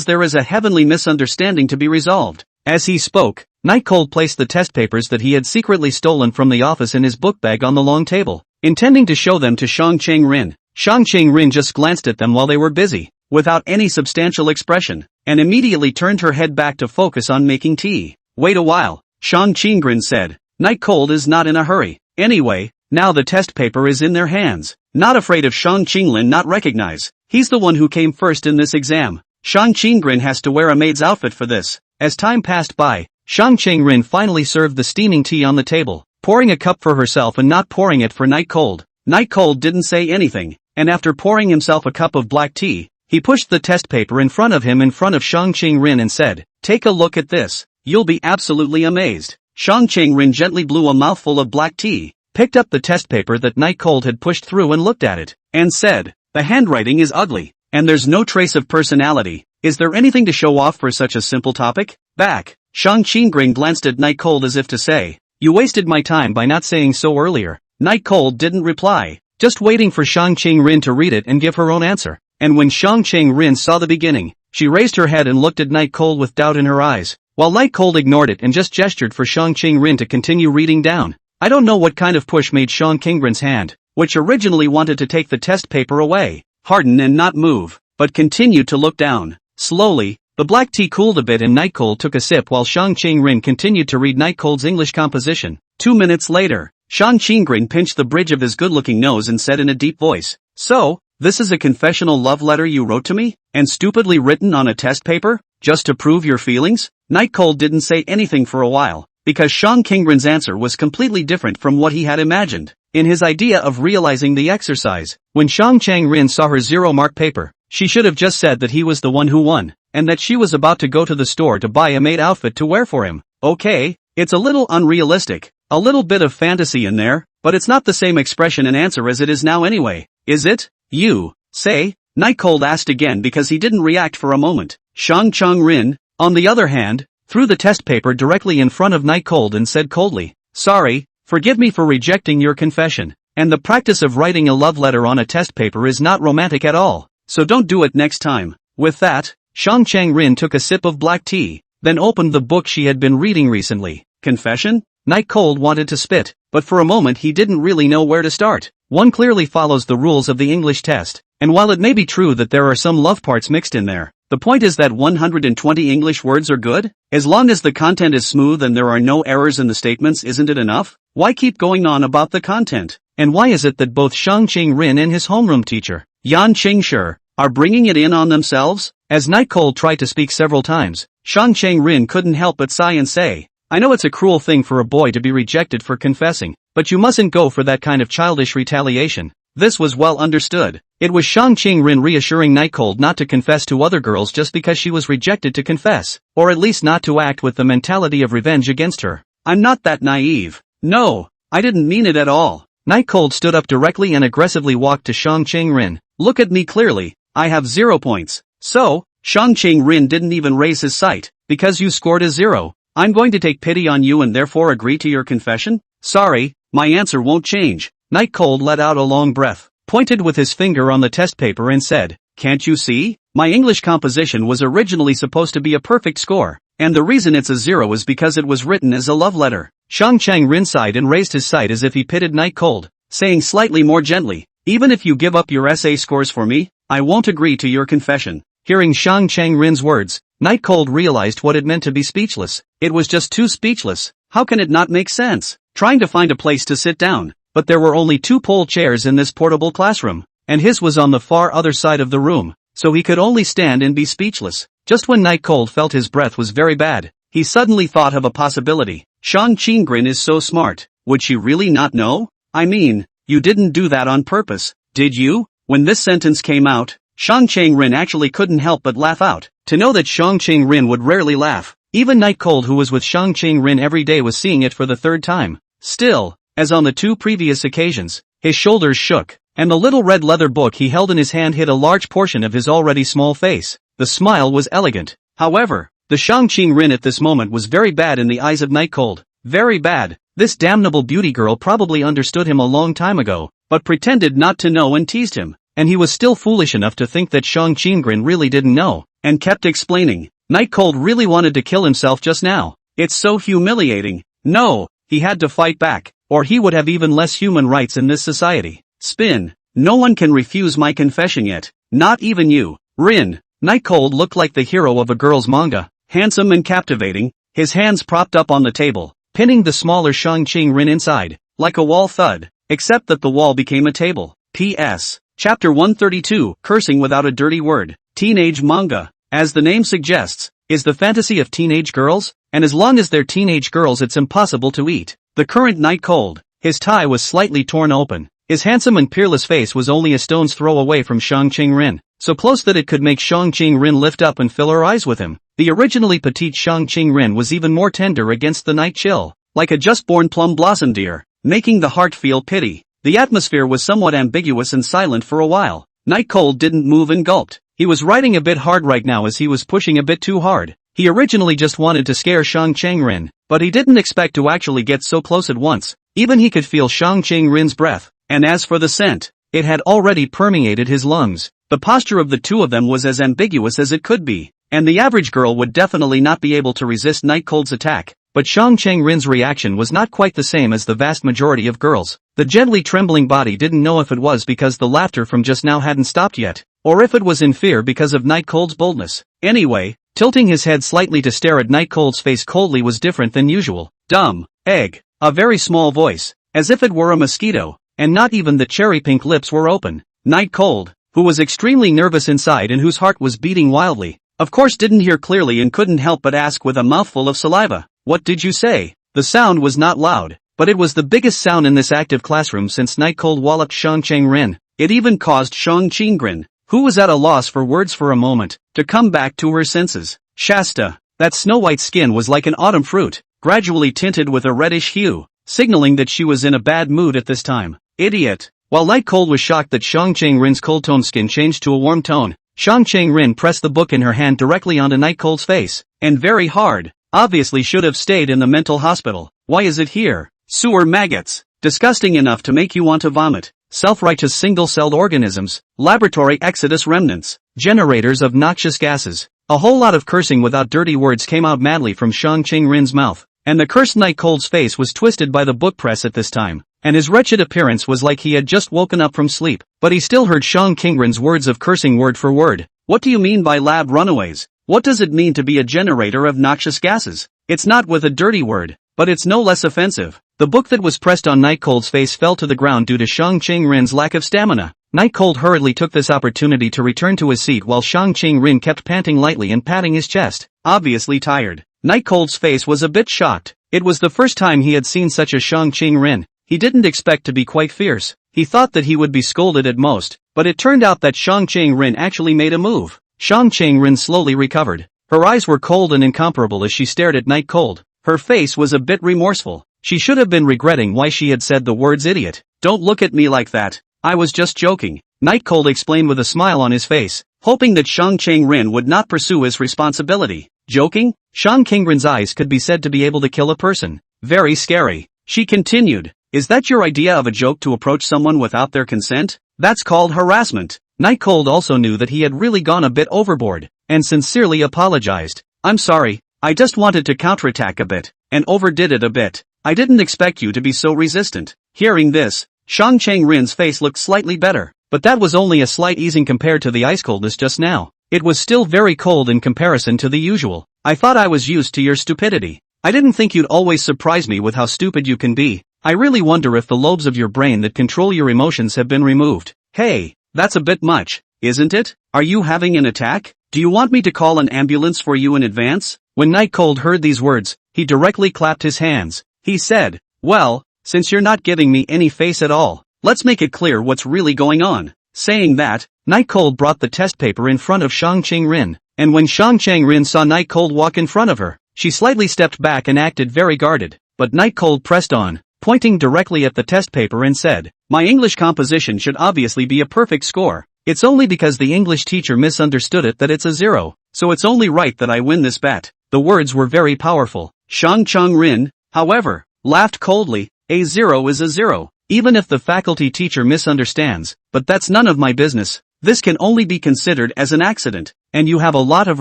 there is a heavenly misunderstanding to be resolved." As he spoke, Night Cold placed the test papers that he had secretly stolen from the office in his book bag on the long table, intending to show them to Shang Qingrin. Shang Qingrin just glanced at them while they were busy, without any substantial expression, and immediately turned her head back to focus on making tea. "Wait a while," Shang Qingrin said. "Night Cold is not in a hurry. Anyway, now the test paper is in their hands. Not afraid of Shang Qinglin not recognize. He's the one who came first in this exam. Shang Qingrin has to wear a maid's outfit for this." As time passed by, Shang Qingrin finally served the steaming tea on the table, pouring a cup for herself and not pouring it for Night Cold. Night Cold didn't say anything, and after pouring himself a cup of black tea, he pushed the test paper in front of him in front of Shang Qingrin and said, "Take a look at this. You'll be absolutely amazed." Shang Qingrin gently blew a mouthful of black tea, picked up the test paper that Night Cold had pushed through and looked at it, and said, "The handwriting is ugly, and there's no trace of personality. Is there anything to show off for such a simple topic? Back. Shang Qinggring glanced at Night Cold as if to say, you wasted my time by not saying so earlier. Night Cold didn't reply, just waiting for Shang Qinggring to read it and give her own answer. And when Shang Qinggring saw the beginning, she raised her head and looked at Night Cold with doubt in her eyes, while Night Cold ignored it and just gestured for Shang Qinggring to continue reading down. I don't know what kind of push made Shang Qinggring's hand, which originally wanted to take the test paper away, harden and not move, but continued to look down. Slowly, the black tea cooled a bit and Night Cold took a sip while Shang Qinggring continued to read Night Cold's English composition. 2 minutes later, Shang Qinggring pinched the bridge of his good-looking nose and said in a deep voice, so, this is a confessional love letter you wrote to me? And stupidly written on a test paper? Just to prove your feelings? Night Cold didn't say anything for a while, because Shang Qinggring's answer was completely different from what he had imagined. In his idea of realizing the exercise, when Shang Qinggring saw her 0-mark paper, she should have just said that he was the one who won, and that she was about to go to the store to buy a maid outfit to wear for him. Okay, it's a little unrealistic, a little bit of fantasy in there, but it's not the same expression and answer as it is now anyway, is it? You say? Night Cold asked again because he didn't react for a moment. Shang Qinggring, on the other hand, threw the test paper directly in front of Night Cold and said coldly, sorry, forgive me for rejecting your confession, and the practice of writing a love letter on a test paper is not romantic at all, so don't do it next time. With that, Shang Qinggring took a sip of black tea, then opened the book she had been reading recently. Confession? Night Cold wanted to spit, but for a moment he didn't really know where to start. One clearly follows the rules of the English test, and while it may be true that there are some love parts mixed in there, the point is that 120 English words are good? As long as the content is smooth and there are no errors in the statements, isn't it enough? Why keep going on about the content? And why is it that both Shang Qinggring and his homeroom teacher, Yan Qingshi, are bringing it in on themselves? As Night Cold tried to speak several times, Shang Qinggring couldn't help but sigh and say, I know it's a cruel thing for a boy to be rejected for confessing, but you mustn't go for that kind of childish retaliation. This was well understood. It was Shang Qinggring reassuring Night Cold not to confess to other girls just because she was rejected to confess, or at least not to act with the mentality of revenge against her. I'm not that naive. No, I didn't mean it at all. Night Cold stood up directly and aggressively walked to Shang Qinggring. Look at me clearly, I have 0 points. So, Shang Qinggring didn't even raise his sight, because you scored a 0. I'm going to take pity on you and therefore agree to your confession? Sorry, my answer won't change. Night Cold let out a long breath, pointed with his finger on the test paper and said, can't you see? My English composition was originally supposed to be a perfect score, and the reason it's a 0 is because it was written as a love letter. Shang Qinggring sighed and raised his sight as if he pitied Night Cold, saying slightly more gently, even if you give up your essay scores for me, I won't agree to your confession. Hearing Shang Qinggring's words, Night Cold realized what it meant to be speechless. It was just too speechless. How can it not make sense? Trying to find a place to sit down, but there were only 2 pole chairs in this portable classroom, and his was on the far other side of the room, so he could only stand and be speechless. Just when Night Cold felt his breath was very bad, he suddenly thought of a possibility. Shang Qinggring is so smart, would she really not know? I mean, you didn't do that on purpose, did you? When this sentence came out, Shang Qinggring actually couldn't help but laugh out. To know that Shang Qinggring would rarely laugh, even Night Cold who was with Shang Qinggring every day was seeing it for the 3rd time. Still, as on the 2 previous occasions, his shoulders shook, and the little red leather book he held in his hand hid a large portion of his already small face. The smile was elegant. However, the Shang Qinggring at this moment was very bad in the eyes of Night Cold. Very bad. This damnable beauty girl probably understood him a long time ago, but pretended not to know and teased him, and he was still foolish enough to think that Shang Qinggring really didn't know, and kept explaining. Night Cold really wanted to kill himself just now. It's so humiliating. No, he had to fight back, or he would have even less human rights in this society. Spin. No one can refuse my confession yet. Not even you. Rin. Night Cold looked like the hero of a girl's manga, handsome and captivating, his hands propped up on the table, pinning the smaller Shang Qinggring inside, like a wall thud, except that the wall became a table. P.S. Chapter 132, Cursing Without a Dirty Word. Teenage manga, as the name suggests, is the fantasy of teenage girls, and as long as they're teenage girls it's impossible to eat. The current Night Cold, his tie was slightly torn open, his handsome and peerless face was only a stone's throw away from Shang Qinggring, so close that it could make Shang Qinggring lift up and fill her eyes with him. The originally petite Shang Qinggring was even more tender against the night chill, like a just-born plum blossom deer, making the heart feel pity. The atmosphere was somewhat ambiguous and silent for a while. Night Cold didn't move and gulped. He was writing a bit hard right now as he was pushing a bit too hard. He originally just wanted to scare Shang Chang-rin, but he didn't expect to actually get so close at once. Even he could feel Shang Chang-rin's breath, and as for the scent, it had already permeated his lungs. The posture of the two of them was as ambiguous as it could be, and the average girl would definitely not be able to resist Night Cold's attack. But Shang Chang-rin's reaction was not quite the same as the vast majority of girls. The gently trembling body didn't know if it was because the laughter from just now hadn't stopped yet, or if it was in fear because of Night Cold's boldness. Anyway, tilting his head slightly to stare at Night Cold's face coldly was different than usual. Dumb egg. A very small voice, as if it were a mosquito, and not even the cherry-pink lips were open. Night Cold, who was extremely nervous inside and whose heart was beating wildly, of course didn't hear clearly and couldn't help but ask with a mouthful of saliva, "What did you say?" The sound was not loud, but it was the biggest sound in this active classroom since Night Cold walloped Shang Chang-rin. It even caused Shang Chang-rin, who was at a loss for words for a moment, to come back to her senses. Shasta, that snow-white skin was like an autumn fruit, gradually tinted with a reddish hue, signaling that she was in a bad mood at this time. Idiot. While Night Cold was shocked that Shang Chang-rin's cold-toned skin changed to a warm tone, Shang Chang-rin pressed the book in her hand directly onto Night Cold's face, and very hard. Obviously should have stayed in the mental hospital. Why is it here? Sewer maggots. Disgusting enough to make you want to vomit. Self-righteous single-celled organisms. Laboratory exodus remnants. Generators of noxious gases. A whole lot of cursing without dirty words came out madly from Shang Chang-rin's mouth, and the cursed Night Cold's face was twisted by the book press at this time, and his wretched appearance was like he had just woken up from sleep. But he still heard Shang Chang-rin's words of cursing word for word. What do you mean by lab runaways? What does it mean to be a generator of noxious gases? It's not with a dirty word, but it's no less offensive. The book that was pressed on Night Cold's face fell to the ground due to Shang Chang-rin's lack of stamina. Night Cold hurriedly took this opportunity to return to his seat while Shang Chang-rin kept panting lightly and patting his chest, obviously tired. Night Cold's face was a bit shocked. It was the first time he had seen such a Shang Chang-rin. He didn't expect to be quite fierce. He thought that he would be scolded at most, but it turned out that Shang Chang-rin actually made a move. Shang Chang-rin slowly recovered. Her eyes were cold and incomparable as she stared at Night Cold. Her face was a bit remorseful. She should have been regretting why she had said the words idiot. Don't look at me like that. I was just joking. Night Cold explained with a smile on his face, hoping that Shang Chang-rin would not pursue his responsibility. Joking? Shang Chang-rin's eyes could be said to be able to kill a person. Very scary. She continued. Is that your idea of a joke, to approach someone without their consent? That's called harassment. Night Cold also knew that he had really gone a bit overboard, and sincerely apologized. I'm sorry, I just wanted to counterattack a bit, and overdid it a bit. I didn't expect you to be so resistant. Hearing this, Shang Chang-rin's face looked slightly better, but that was only a slight easing compared to the ice coldness just now. It was still very cold in comparison to the usual. I thought I was used to your stupidity. I didn't think you'd always surprise me with how stupid you can be. I really wonder if the lobes of your brain that control your emotions have been removed. Hey, that's a bit much, isn't it? Are you having an attack? Do you want me to call an ambulance for you in advance? When Night Cold heard these words, he directly clapped his hands. He said, well, since you're not giving me any face at all, let's make it clear what's really going on. Saying that, Night Cold brought the test paper in front of Shang Chang-rin, and when Shang Chang-rin saw Night Cold walk in front of her, she slightly stepped back and acted very guarded. But Night Cold pressed on, pointing directly at the test paper and said, my English composition should obviously be a perfect score. It's only because the English teacher misunderstood it that it's a 0, so it's only right that I win this bet. The words were very powerful. Shang Chang-rin, however, laughed coldly. A 0 is a 0, even if the faculty teacher misunderstands, but that's none of my business. This can only be considered as an accident, and you have a lot of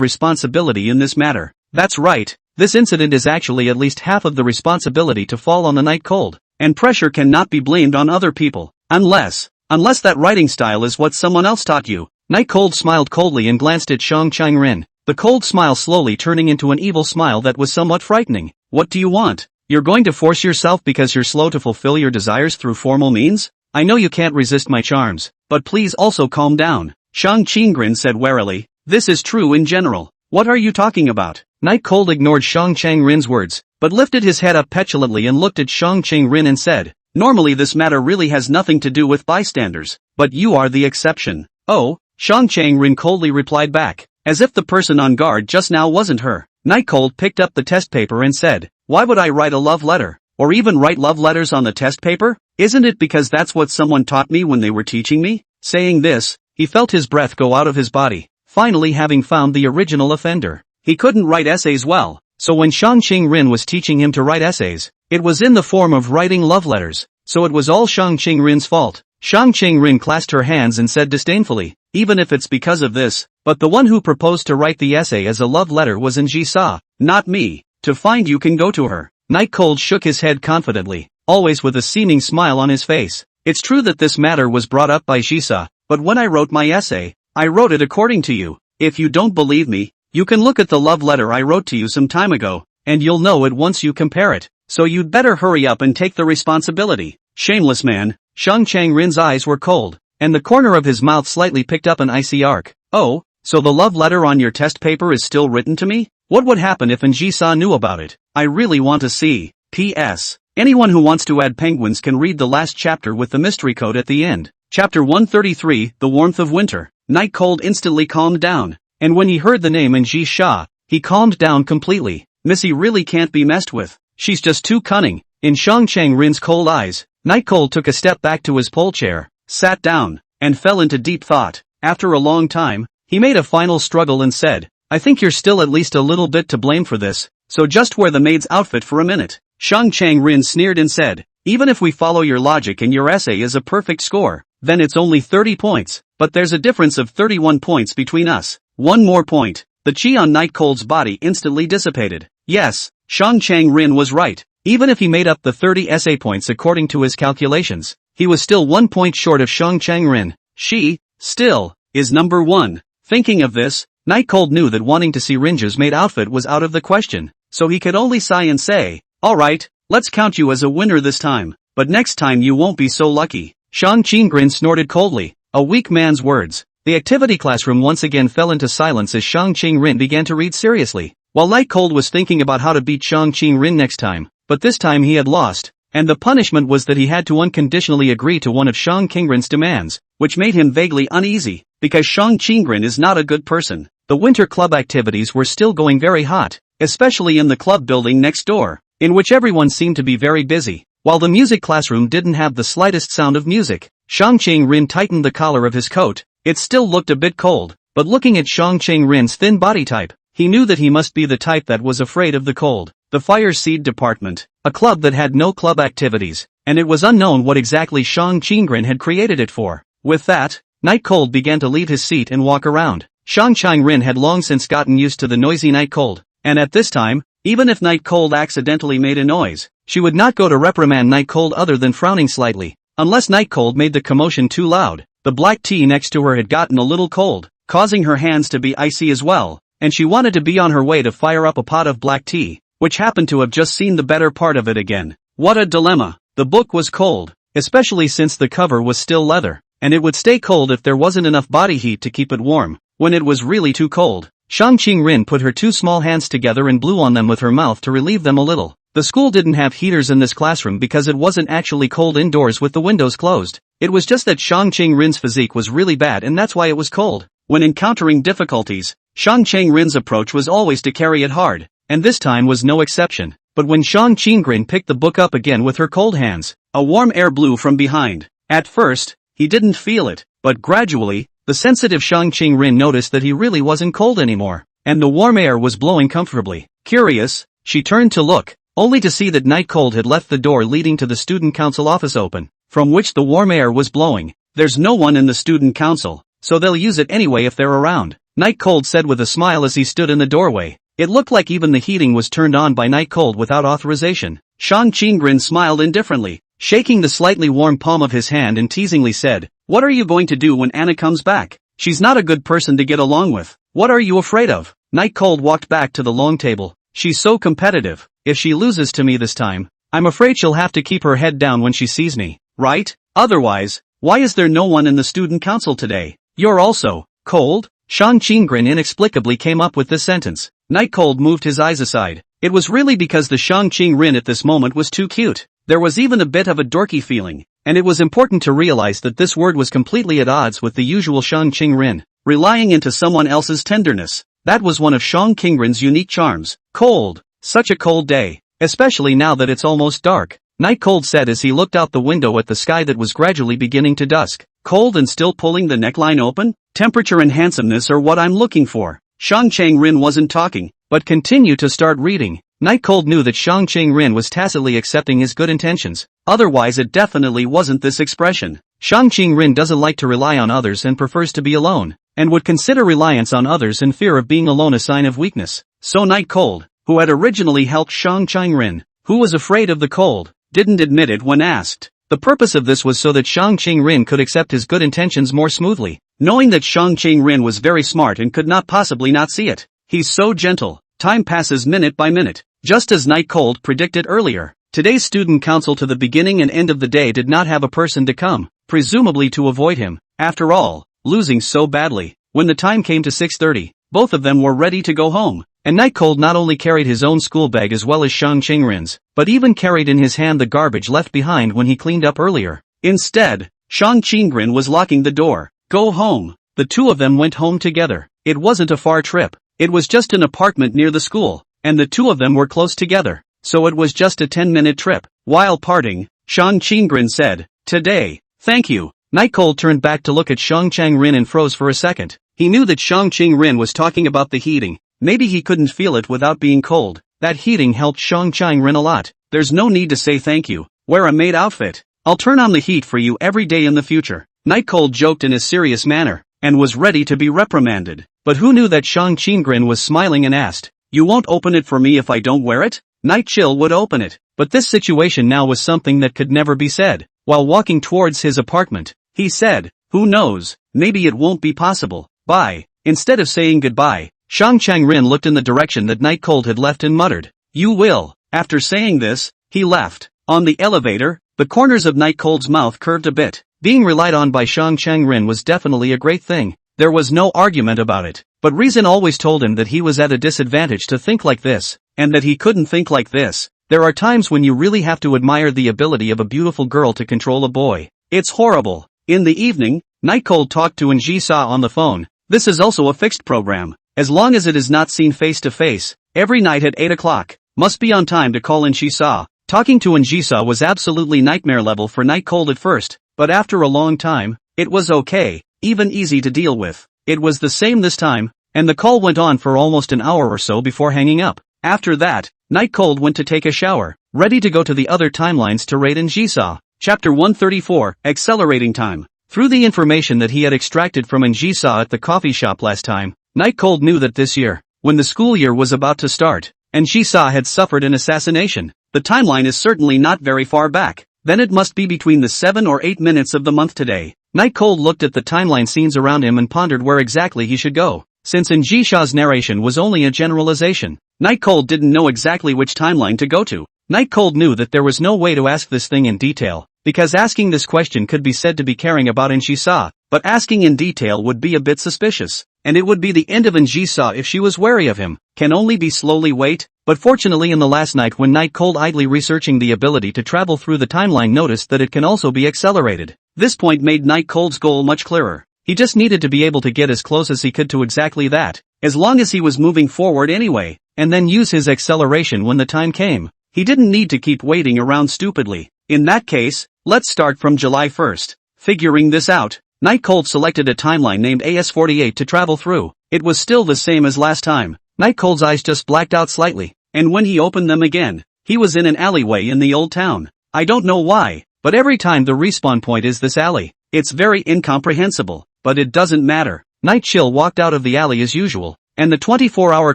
responsibility in this matter. That's right, this incident is actually at least half of the responsibility to fall on the Night Cold, and pressure cannot be blamed on other people, unless that writing style is what someone else taught you. Night Cold smiled coldly and glanced at Shang Chang-rin, the cold smile slowly turning into an evil smile that was somewhat frightening. What do you want? You're going to force yourself because you're slow to fulfill your desires through formal means? I know you can't resist my charms, but please also calm down. Shang Chang-rin said warily, this is true in general. What are you talking about? Night Cold ignored Shang Chang-rin's words, but lifted his head up petulantly and looked at Shang Chang-rin and said, normally this matter really has nothing to do with bystanders, but you are the exception. Oh, Shang Chang-rin coldly replied back, as if the person on guard just now wasn't her. Night Cold picked up the test paper and said, why would I write a love letter, or even write love letters on the test paper? Isn't it because that's what someone taught me when they were teaching me? Saying this, he felt his breath go out of his body, finally having found the original offender. He couldn't write essays well, so when Shang Qingren was teaching him to write essays, it was in the form of writing love letters, so it was all Shang Qingren's fault. Shang Qingren clasped her hands and said disdainfully, even if it's because of this, but the one who proposed to write the essay as a love letter was Ji-sa, not me. To find you can go to her. Night Cold shook his head confidently, always with a seeming smile on his face. It's true that this matter was brought up by Ji-sa, but when I wrote my essay, I wrote it according to you. If you don't believe me, you can look at the love letter I wrote to you some time ago, and you'll know it once you compare it. So you'd better hurry up and take the responsibility. Shameless man. Shang Qingren's eyes were cold, and the corner of his mouth slightly picked up an icy arc. Oh, so the love letter on your test paper is still written to me? What would happen if Ji-sa knew about it? I really want to see. P.S. Anyone who wants to add penguins can read the last chapter with the mystery code at the end. Chapter 133, The Warmth of Winter. Night Cold instantly calmed down, and when he heard the name Ji-sa, he calmed down completely. Missy really can't be messed with. She's just too cunning. In Shang Qingren's cold eyes, Night Cold took a step back to his pole chair, sat down, and fell into deep thought. After a long time, he made a final struggle and said, I think you're still at least a little bit to blame for this, so just wear the maid's outfit for a minute. Shang Qingren sneered and said, even if we follow your logic and your essay is a perfect score, then it's only 30 points, but there's a difference of 31 points between us. One more point. The chi on Night Cold's body instantly dissipated. Yes, Shang Qingren was right. Even if he made up the 30 essay points according to his calculations, he was still 1 point short of Shang Qingren. She, still, is number 1. Thinking of this, Night Cold knew that wanting to see Rinja's maid outfit was out of the question, so he could only sigh and say, alright, let's count you as a winner this time, but next time you won't be so lucky. Shang Qingren snorted coldly, a weak man's words. The activity classroom once again fell into silence as Shang Qingren began to read seriously, while Night Cold was thinking about how to beat Shang Qingren next time, but this time he had lost, and the punishment was that he had to unconditionally agree to one of Shang Qingren's demands, which made him vaguely uneasy, because Shang Qingren is not a good person. The winter club activities were still going very hot, especially in the club building next door, in which everyone seemed to be very busy. While the music classroom didn't have the slightest sound of music, Shang Qingren tightened the collar of his coat. It still looked a bit cold, but looking at Shang Qingren's thin body type, he knew that he must be the type that was afraid of the cold. The Fire Seed Department, a club that had no club activities, and it was unknown what exactly Shang Qingren had created it for. With that, Night Cold began to leave his seat and walk around. Shang Qingren had long since gotten used to the noisy Night Cold, and at this time, even if Night Cold accidentally made a noise, she would not go to reprimand Night Cold other than frowning slightly, unless Night Cold made the commotion too loud. The black tea next to her had gotten a little cold, causing her hands to be icy as well, and she wanted to be on her way to fire up a pot of black tea, which happened to have just seen the better part of it again. What a dilemma. The book was cold, especially since the cover was still leather, and it would stay cold if there wasn't enough body heat to keep it warm. When it was really too cold, Shang Qingren put her two small hands together and blew on them with her mouth to relieve them a little. The school didn't have heaters in this classroom because it wasn't actually cold indoors with the windows closed. It was just that Shang Qingren's physique was really bad and that's why it was cold. When encountering difficulties, Shang Qingren's approach was always to carry it hard, and this time was no exception. But when Shang Qingren picked the book up again with her cold hands, a warm air blew from behind. At first, he didn't feel it, but gradually, the sensitive Shang Qingren noticed that he really wasn't cold anymore, and the warm air was blowing comfortably. Curious, she turned to look, only to see that Night Cold had left the door leading to the student council office open, from which the warm air was blowing. There's no one in the student council, so they'll use it anyway if they're around, Night Cold said with a smile as he stood in the doorway. It looked like even the heating was turned on by Night Cold without authorization. Shang Qingren smiled indifferently, shaking the slightly warm palm of his hand and teasingly said, "What are you going to do when Anna comes back? She's not a good person to get along with. What are you afraid of?" Night Cold walked back to the long table. "She's so competitive. If she loses to me this time, I'm afraid she'll have to keep her head down when she sees me, right? Otherwise, why is there no one in the student council today? You're also cold?" Shang Qingren inexplicably came up with this sentence. Night Cold moved his eyes aside. It was really because the Shang Qingren at this moment was too cute. There was even a bit of a dorky feeling, and it was important to realize that this word was completely at odds with the usual Shang Qingren, relying into someone else's tenderness. That was one of Shang Qingren's unique charms. Cold. Such a cold day. Especially now that it's almost dark, Night Cold said as he looked out the window at the sky that was gradually beginning to dusk. Cold and still pulling the neckline open? Temperature and handsomeness are what I'm looking for. Shang Chang-rin wasn't talking, but continued to start reading. Night Cold knew that Shang Chang-rin was tacitly accepting his good intentions, otherwise it definitely wasn't this expression. Shang Chang-rin doesn't like to rely on others and prefers to be alone, and would consider reliance on others and fear of being alone a sign of weakness. So Night Cold, who had originally helped Shang Chang-rin, who was afraid of the cold, didn't admit it when asked. The purpose of this was so that Shang Chang-rin could accept his good intentions more smoothly, knowing that Shang Chang-rin was very smart and could not possibly not see it. He's so gentle. Time passes minute by minute, just as Night Cold predicted earlier. Today's student council to the beginning and end of the day did not have a person to come, presumably to avoid him. After all, losing so badly. When the time came to 6:30, both of them were ready to go home. And Night Cold not only carried his own school bag as well as Shang Chang-rin's, but even carried in his hand the garbage left behind when he cleaned up earlier. Instead, Shang Chang-rin was locking the door. Go home. The two of them went home together. It wasn't a far trip. It was just an apartment near the school, and the two of them were close together, so it was just a 10-minute trip. While parting, Shang Chang-rin said, "Today, thank you." Night Cold turned back to look at Shang Chang-rin and froze for a second. He knew that Shang Chang-rin was talking about the heating. Maybe he couldn't feel it without being cold. That heating helped Shang Chang-rin a lot. There's no need to say thank you. Wear a maid outfit. I'll turn on the heat for you every day in the future. Night Cold joked in a serious manner, and was ready to be reprimanded. But who knew that Shang Chang-rin was smiling and asked, "You won't open it for me if I don't wear it?" Night Chill would open it. But this situation now was something that could never be said. While walking towards his apartment, he said, "Who knows, maybe it won't be possible. Bye." Instead of saying goodbye, Shang Chang-rin looked in the direction that Night Cold had left and muttered, "You will." After saying this, he left. On the elevator, the corners of Night Cold's mouth curved a bit. Being relied on by Shang Chang-rin was definitely a great thing. There was no argument about it. But reason always told him that he was at a disadvantage to think like this, and that he couldn't think like this. There are times when you really have to admire the ability of a beautiful girl to control a boy. It's horrible. In the evening, Night Cold talked to Ji-sa on the phone. This is also a fixed program. As long as it is not seen face to face, every night at 8 o'clock, must be on time to call in Ji-sa. Talking to Ji-sa was absolutely nightmare level for Night Cold at first, but after a long time, it was okay, even easy to deal with. It was the same this time, and the call went on for almost an hour or so before hanging up. After that, Night Cold went to take a shower, ready to go to the other timelines to raid Ji-sa. Chapter 134, Accelerating Time. Through the information that he had extracted from Ji-sa at the coffee shop last time, Night Cold knew that this year, when the school year was about to start, Ji-sa had suffered an assassination. The timeline is certainly not very far back. Then it must be between the 7 or 8 minutes of the month today. Night Cold looked at the timeline scenes around him and pondered where exactly he should go. Since Ji-sa's narration was only a generalization, Night Cold didn't know exactly which timeline to go to. Night Cold knew that there was no way to ask this thing in detail, because asking this question could be said to be caring about Ji-sa, but asking in detail would be a bit suspicious, and it would be the end of Ji-sa if she was wary of him. Can only be slowly wait. But fortunately in the last night when Night Cold idly researching the ability to travel through the timeline noticed that it can also be accelerated. This point made Night Cold's goal much clearer. He just needed to be able to get as close as he could to exactly that, as long as he was moving forward anyway, and then use his acceleration when the time came. He didn't need to keep waiting around stupidly. In that case, let's start from July 1st. Figuring this out, Night Cold selected a timeline named AS48 to travel through. It was still the same as last time. Night Cold's eyes just blacked out slightly, and when he opened them again, he was in an alleyway in the old town. I don't know why, but every time the respawn point is this alley. It's very incomprehensible, but it doesn't matter. Night Chill walked out of the alley as usual, and the 24-hour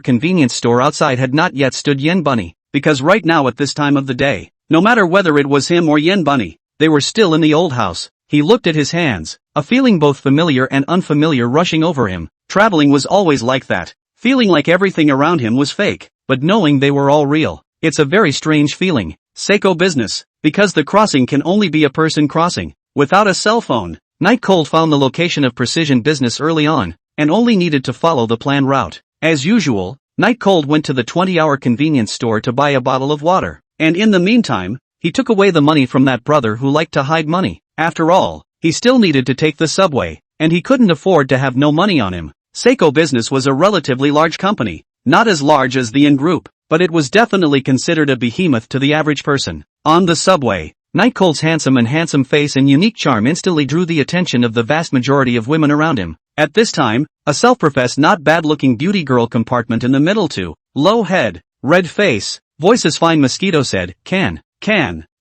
convenience store outside had not yet stood Yen Bunny, because right now at this time of the day, no matter whether it was him or Yen Bunny, they were still in the old house. He looked at his hands, a feeling both familiar and unfamiliar rushing over him. Traveling was always like that, feeling like everything around him was fake, but knowing they were all real. It's a very strange feeling. Seiko business, because the crossing can only be a person crossing, without a cell phone. Night Cold found the location of Precision Business early on, and only needed to follow the planned route. As usual, Night Cold went to the 20-hour convenience store to buy a bottle of water, and in the meantime, he took away the money from that brother who liked to hide money. After all, he still needed to take the subway, and he couldn't afford to have no money on him. Seiko Business was a relatively large company, not as large as the In Group, but it was definitely considered a behemoth to the average person. On the subway, Night Cold's handsome face and unique charm instantly drew the attention of the vast majority of women around him. At this time, a self-professed not bad-looking beauty girl compartment in the middle too. Low head, red face, voice as fine mosquito said, can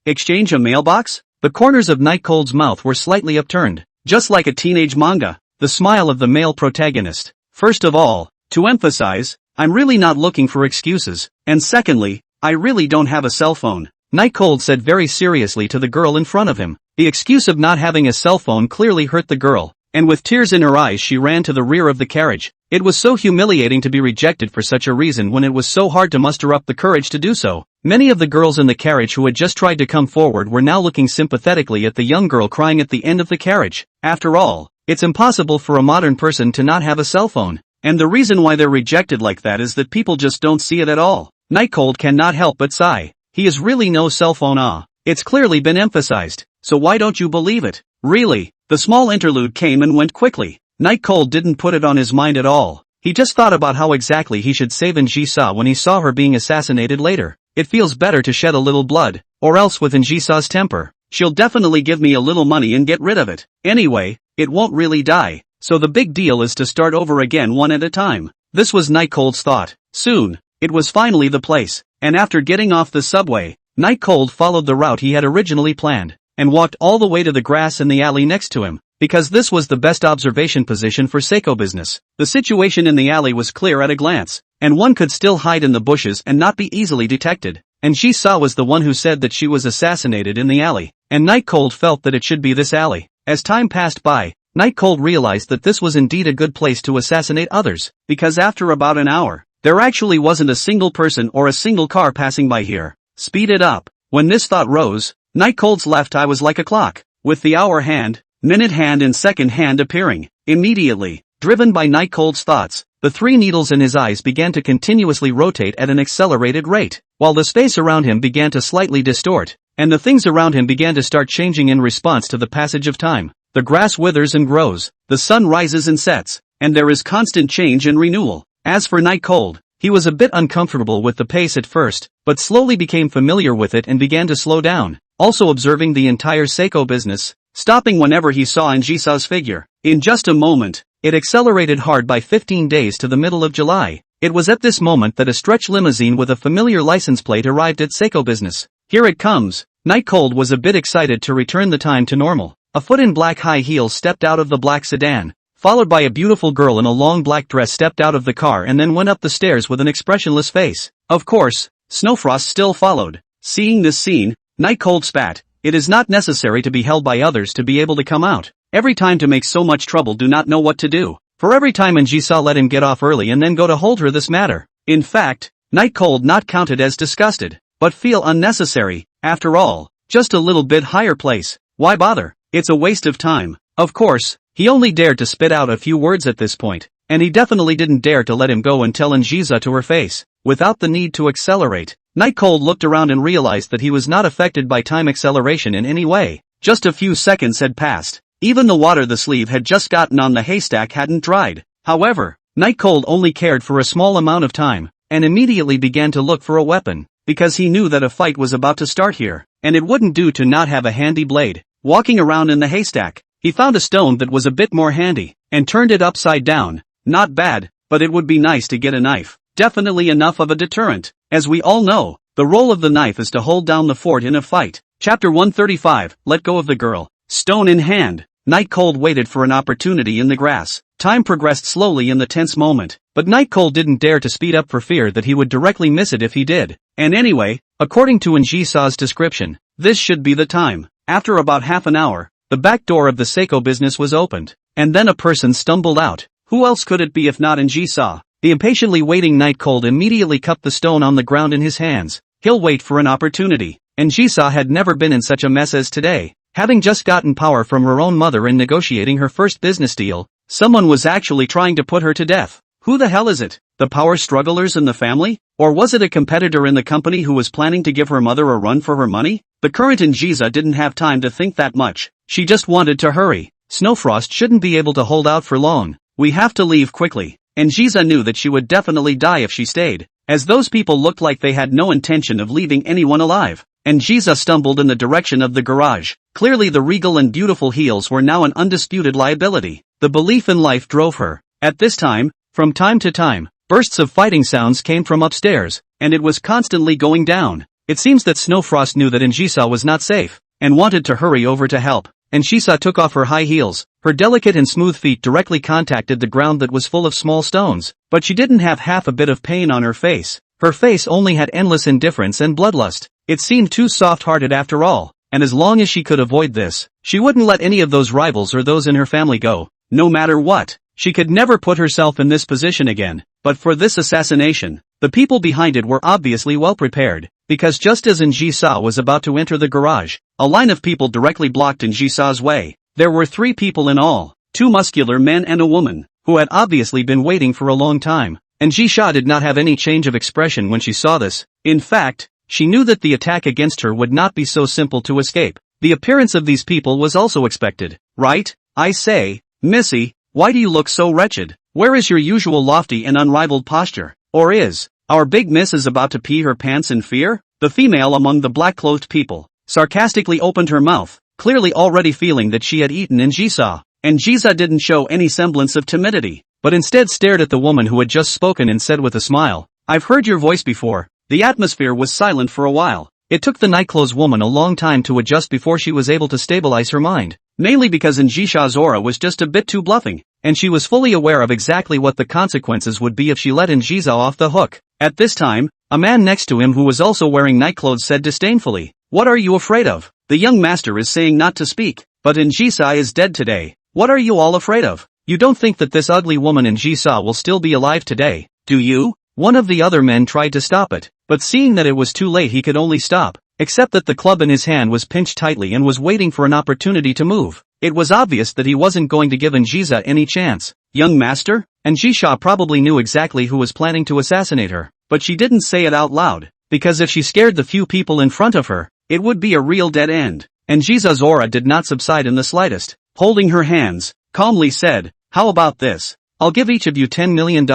exchange a mailbox? The corners of Night Cold's mouth were slightly upturned, just like a teenage manga, the smile of the male protagonist. First of all, to emphasize, I'm really not looking for excuses, and secondly, I really don't have a cell phone. Night Cold said very seriously to the girl in front of him. The excuse of not having a cell phone clearly hurt the girl, and with tears in her eyes she ran to the rear of the carriage. It was so humiliating to be rejected for such a reason when it was so hard to muster up the courage to do so. Many of the girls in the carriage who had just tried to come forward were now looking sympathetically at the young girl crying at the end of the carriage. After all, it's impossible for a modern person to not have a cell phone, and the reason why they're rejected like that is that people just don't see it at all. Night Cold cannot help but sigh. He is really no cell phone. It's clearly been emphasized, so why don't you believe it? Really? The small interlude came and went quickly. Night Cold didn't put it on his mind at all. He just thought about how exactly he should save Ji-sa when he saw her being assassinated later. It feels better to shed a little blood, or else with Ji-sa's temper, she'll definitely give me a little money and get rid of it. Anyway, it won't really die, so the big deal is to start over again one at a time. This was Night Cold's thought. Soon, it was finally the place, and after getting off the subway, Night Cold followed the route he had originally planned, and walked all the way to the grass in the alley next to him, because this was the best observation position for Seiko business. The situation in the alley was clear at a glance, and one could still hide in the bushes and not be easily detected. And Ji-sa was the one who said that she was assassinated in the alley, and Night Cold felt that it should be this alley. As time passed by, Night Cold realized that this was indeed a good place to assassinate others, because after about an hour, there actually wasn't a single person or a single car passing by here. Speed it up. When this thought rose, Night Cold's left eye was like a clock, with the hour hand, minute hand and second hand appearing. Immediately, driven by Night Cold's thoughts, the three needles in his eyes began to continuously rotate at an accelerated rate, while the space around him began to slightly distort, and the things around him began to start changing in response to the passage of time. The grass withers and grows, the sun rises and sets, and there is constant change and renewal. As for Night Cold, he was a bit uncomfortable with the pace at first, but slowly became familiar with it and began to slow down, also observing the entire Seiko business, stopping whenever he saw Ji-sa's figure. In just a moment, it accelerated hard by 15 days to the middle of July. It was at this moment that a stretch limousine with a familiar license plate arrived at Seiko business. Here it comes. Night Cold was a bit excited to return the time to normal. A foot in black high heels stepped out of the black sedan, followed by a beautiful girl in a long black dress stepped out of the car and then went up the stairs with an expressionless face. Of course, Snowfrost still followed. Seeing this scene, Night Cold spat. It is not necessary to be held by others to be able to come out. Every time to make so much trouble do not know what to do. For every time Ji-sa let him get off early and then go to hold her this matter. In fact, Night Cold not counted as disgusted, but feel unnecessary. After all, just a little bit higher place. Why bother? It's a waste of time. Of course, he only dared to spit out a few words at this point, and he definitely didn't dare to let him go and tell Ji-sa to her face, without the need to accelerate. Night Cold looked around and realized that he was not affected by time acceleration in any way. Just a few seconds had passed. Even the water the sleeve had just gotten on the haystack hadn't dried. However, Night Cold only cared for a small amount of time, and immediately began to look for a weapon, because he knew that a fight was about to start here, and it wouldn't do to not have a handy blade. Walking around in the haystack, he found a stone that was a bit more handy, and turned it upside down. Not bad, but it would be nice to get a knife. Definitely enough of a deterrent. As we all know, the role of the knife is to hold down the fort in a fight. Chapter 135, Let Go of the Girl. Stone in hand, Night Cold waited for an opportunity in the grass. Time progressed slowly in the tense moment, but Night Cold didn't dare to speed up for fear that he would directly miss it if he did. And anyway, according to Ji-sa's description, this should be the time. After about half an hour, the back door of the Seiko business was opened, and then a person stumbled out. Who else could it be if not Ji-sa? The impatiently waiting Night Cold immediately cupped the stone on the ground in his hands. He'll wait for an opportunity. And Ji-sa had never been in such a mess as today. Having just gotten power from her own mother in negotiating her first business deal, someone was actually trying to put her to death. Who the hell is it? The power strugglers in the family? Or was it a competitor in the company who was planning to give her mother a run for her money? The current Ji-sa didn't have time to think that much. She just wanted to hurry. Snowfrost shouldn't be able to hold out for long. We have to leave quickly. And Ji-sa knew that she would definitely die if she stayed, as those people looked like they had no intention of leaving anyone alive. and Jiza stumbled in the direction of the garage. Clearly the regal and beautiful heels were now an undisputed liability. The belief in life drove her. At this time, from time to time, bursts of fighting sounds came from upstairs, and it was constantly going down. It seems that Snowfrost knew that Njisa was not safe, and wanted to hurry over to help. And Njisa took off her high heels. Her delicate and smooth feet directly contacted the ground that was full of small stones, but she didn't have half a bit of pain on her face. Her face only had endless indifference and bloodlust. It seemed too soft-hearted after all, and as long as she could avoid this, she wouldn't let any of those rivals or those in her family go, no matter what. She could never put herself in this position again. But for this assassination, the people behind it were obviously well prepared, because just as Njisa was about to enter the garage, a line of people directly blocked Njisa's way. There were 3 people in all, 2 muscular men and a woman, who had obviously been waiting for a long time. And Njisa did not have any change of expression when she saw this. In fact, she knew that the attack against her would not be so simple to escape. The appearance of these people was also expected, right? I say, Missy, why do you look so wretched? Where is your usual lofty and unrivaled posture? Or is our big miss is about to pee her pants in fear? The female among the black-clothed people sarcastically opened her mouth, clearly already feeling that she had eaten Njisa. And Njisa didn't show any semblance of timidity, but instead stared at the woman who had just spoken and said with a smile, I've heard your voice before. The atmosphere was silent for a while. It took the nightclothes woman a long time to adjust before she was able to stabilize her mind, mainly because Njisha's aura was just a bit too bluffing, and she was fully aware of exactly what the consequences would be if she let Njisa off the hook. At this time, a man next to him who was also wearing nightclothes said disdainfully, What are you afraid of? The young master is saying not to speak, but Njisa is dead today. What are you all afraid of? You don't think that this ugly woman Njisa will still be alive today, do you? One of the other men tried to stop it, but seeing that it was too late he could only stop, except that the club in his hand was pinched tightly and was waiting for an opportunity to move. It was obvious that he wasn't going to give Njisa any chance. Young master? Njisa probably knew exactly who was planning to assassinate her, but she didn't say it out loud, because if she scared the few people in front of her, it would be a real dead end. Njisa's aura did not subside in the slightest. Holding her hands, calmly said, How about this? I'll give each of you $10 million,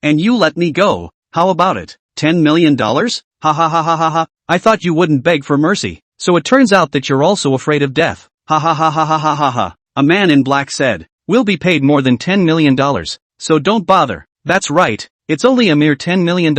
and you let me go. How about it? $10 million? Ha ha ha ha ha ha. I thought you wouldn't beg for mercy, so it turns out that you're also afraid of death. Ha ha ha ha ha ha ha ha. A man in black said, We'll be paid more than $10 million, so don't bother. That's right, it's only a mere $10 million.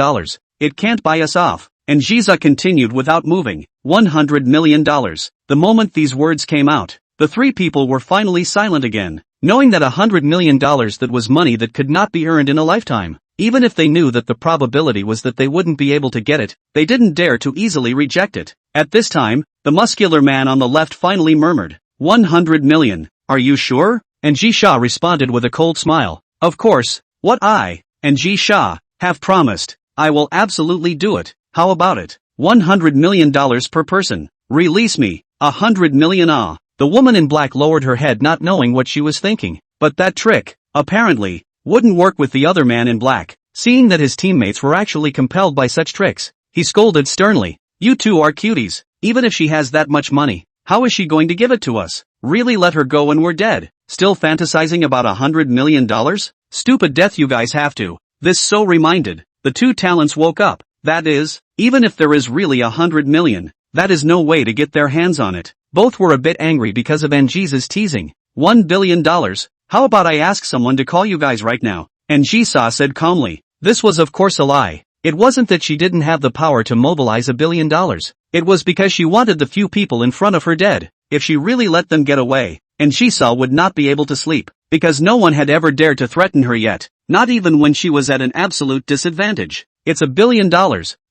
It can't buy us off. And Njisa continued without moving, $100 million. The moment these words came out, the 3 people were finally silent again, knowing that $100 million that was money that could not be earned in a lifetime. Even if they knew that the probability was that they wouldn't be able to get it, they didn't dare to easily reject it. At this time, the muscular man on the left finally murmured, 100 million, are you sure? And Njisa responded with a cold smile, Of course, what I, and Njisa, have promised, I will absolutely do it. How about it? $100 million per person. Release me. 100 million. Ah. The woman in black lowered her head not knowing what she was thinking. But that trick, apparently, wouldn't work with the other man in black. Seeing that his teammates were actually compelled by such tricks, he scolded sternly, You two are cuties. Even if she has that much money, how is she going to give it to us? Really let her go and we're dead. Still fantasizing about $100 million? Stupid death you guys have to. This so reminded, the 2 talents woke up. That is, even if there is really 100 million, that is no way to get their hands on it. Both were a bit angry because of Njisa's teasing. $1 billion? How about I ask someone to call you guys right now? Njisa said calmly. This was of course a lie. It wasn't that she didn't have the power to mobilize $1 billion. It was because she wanted the few people in front of her dead. If she really let them get away, Njisa would not be able to sleep, because no one had ever dared to threaten her yet, not even when she was at an absolute disadvantage. It's $1 billion,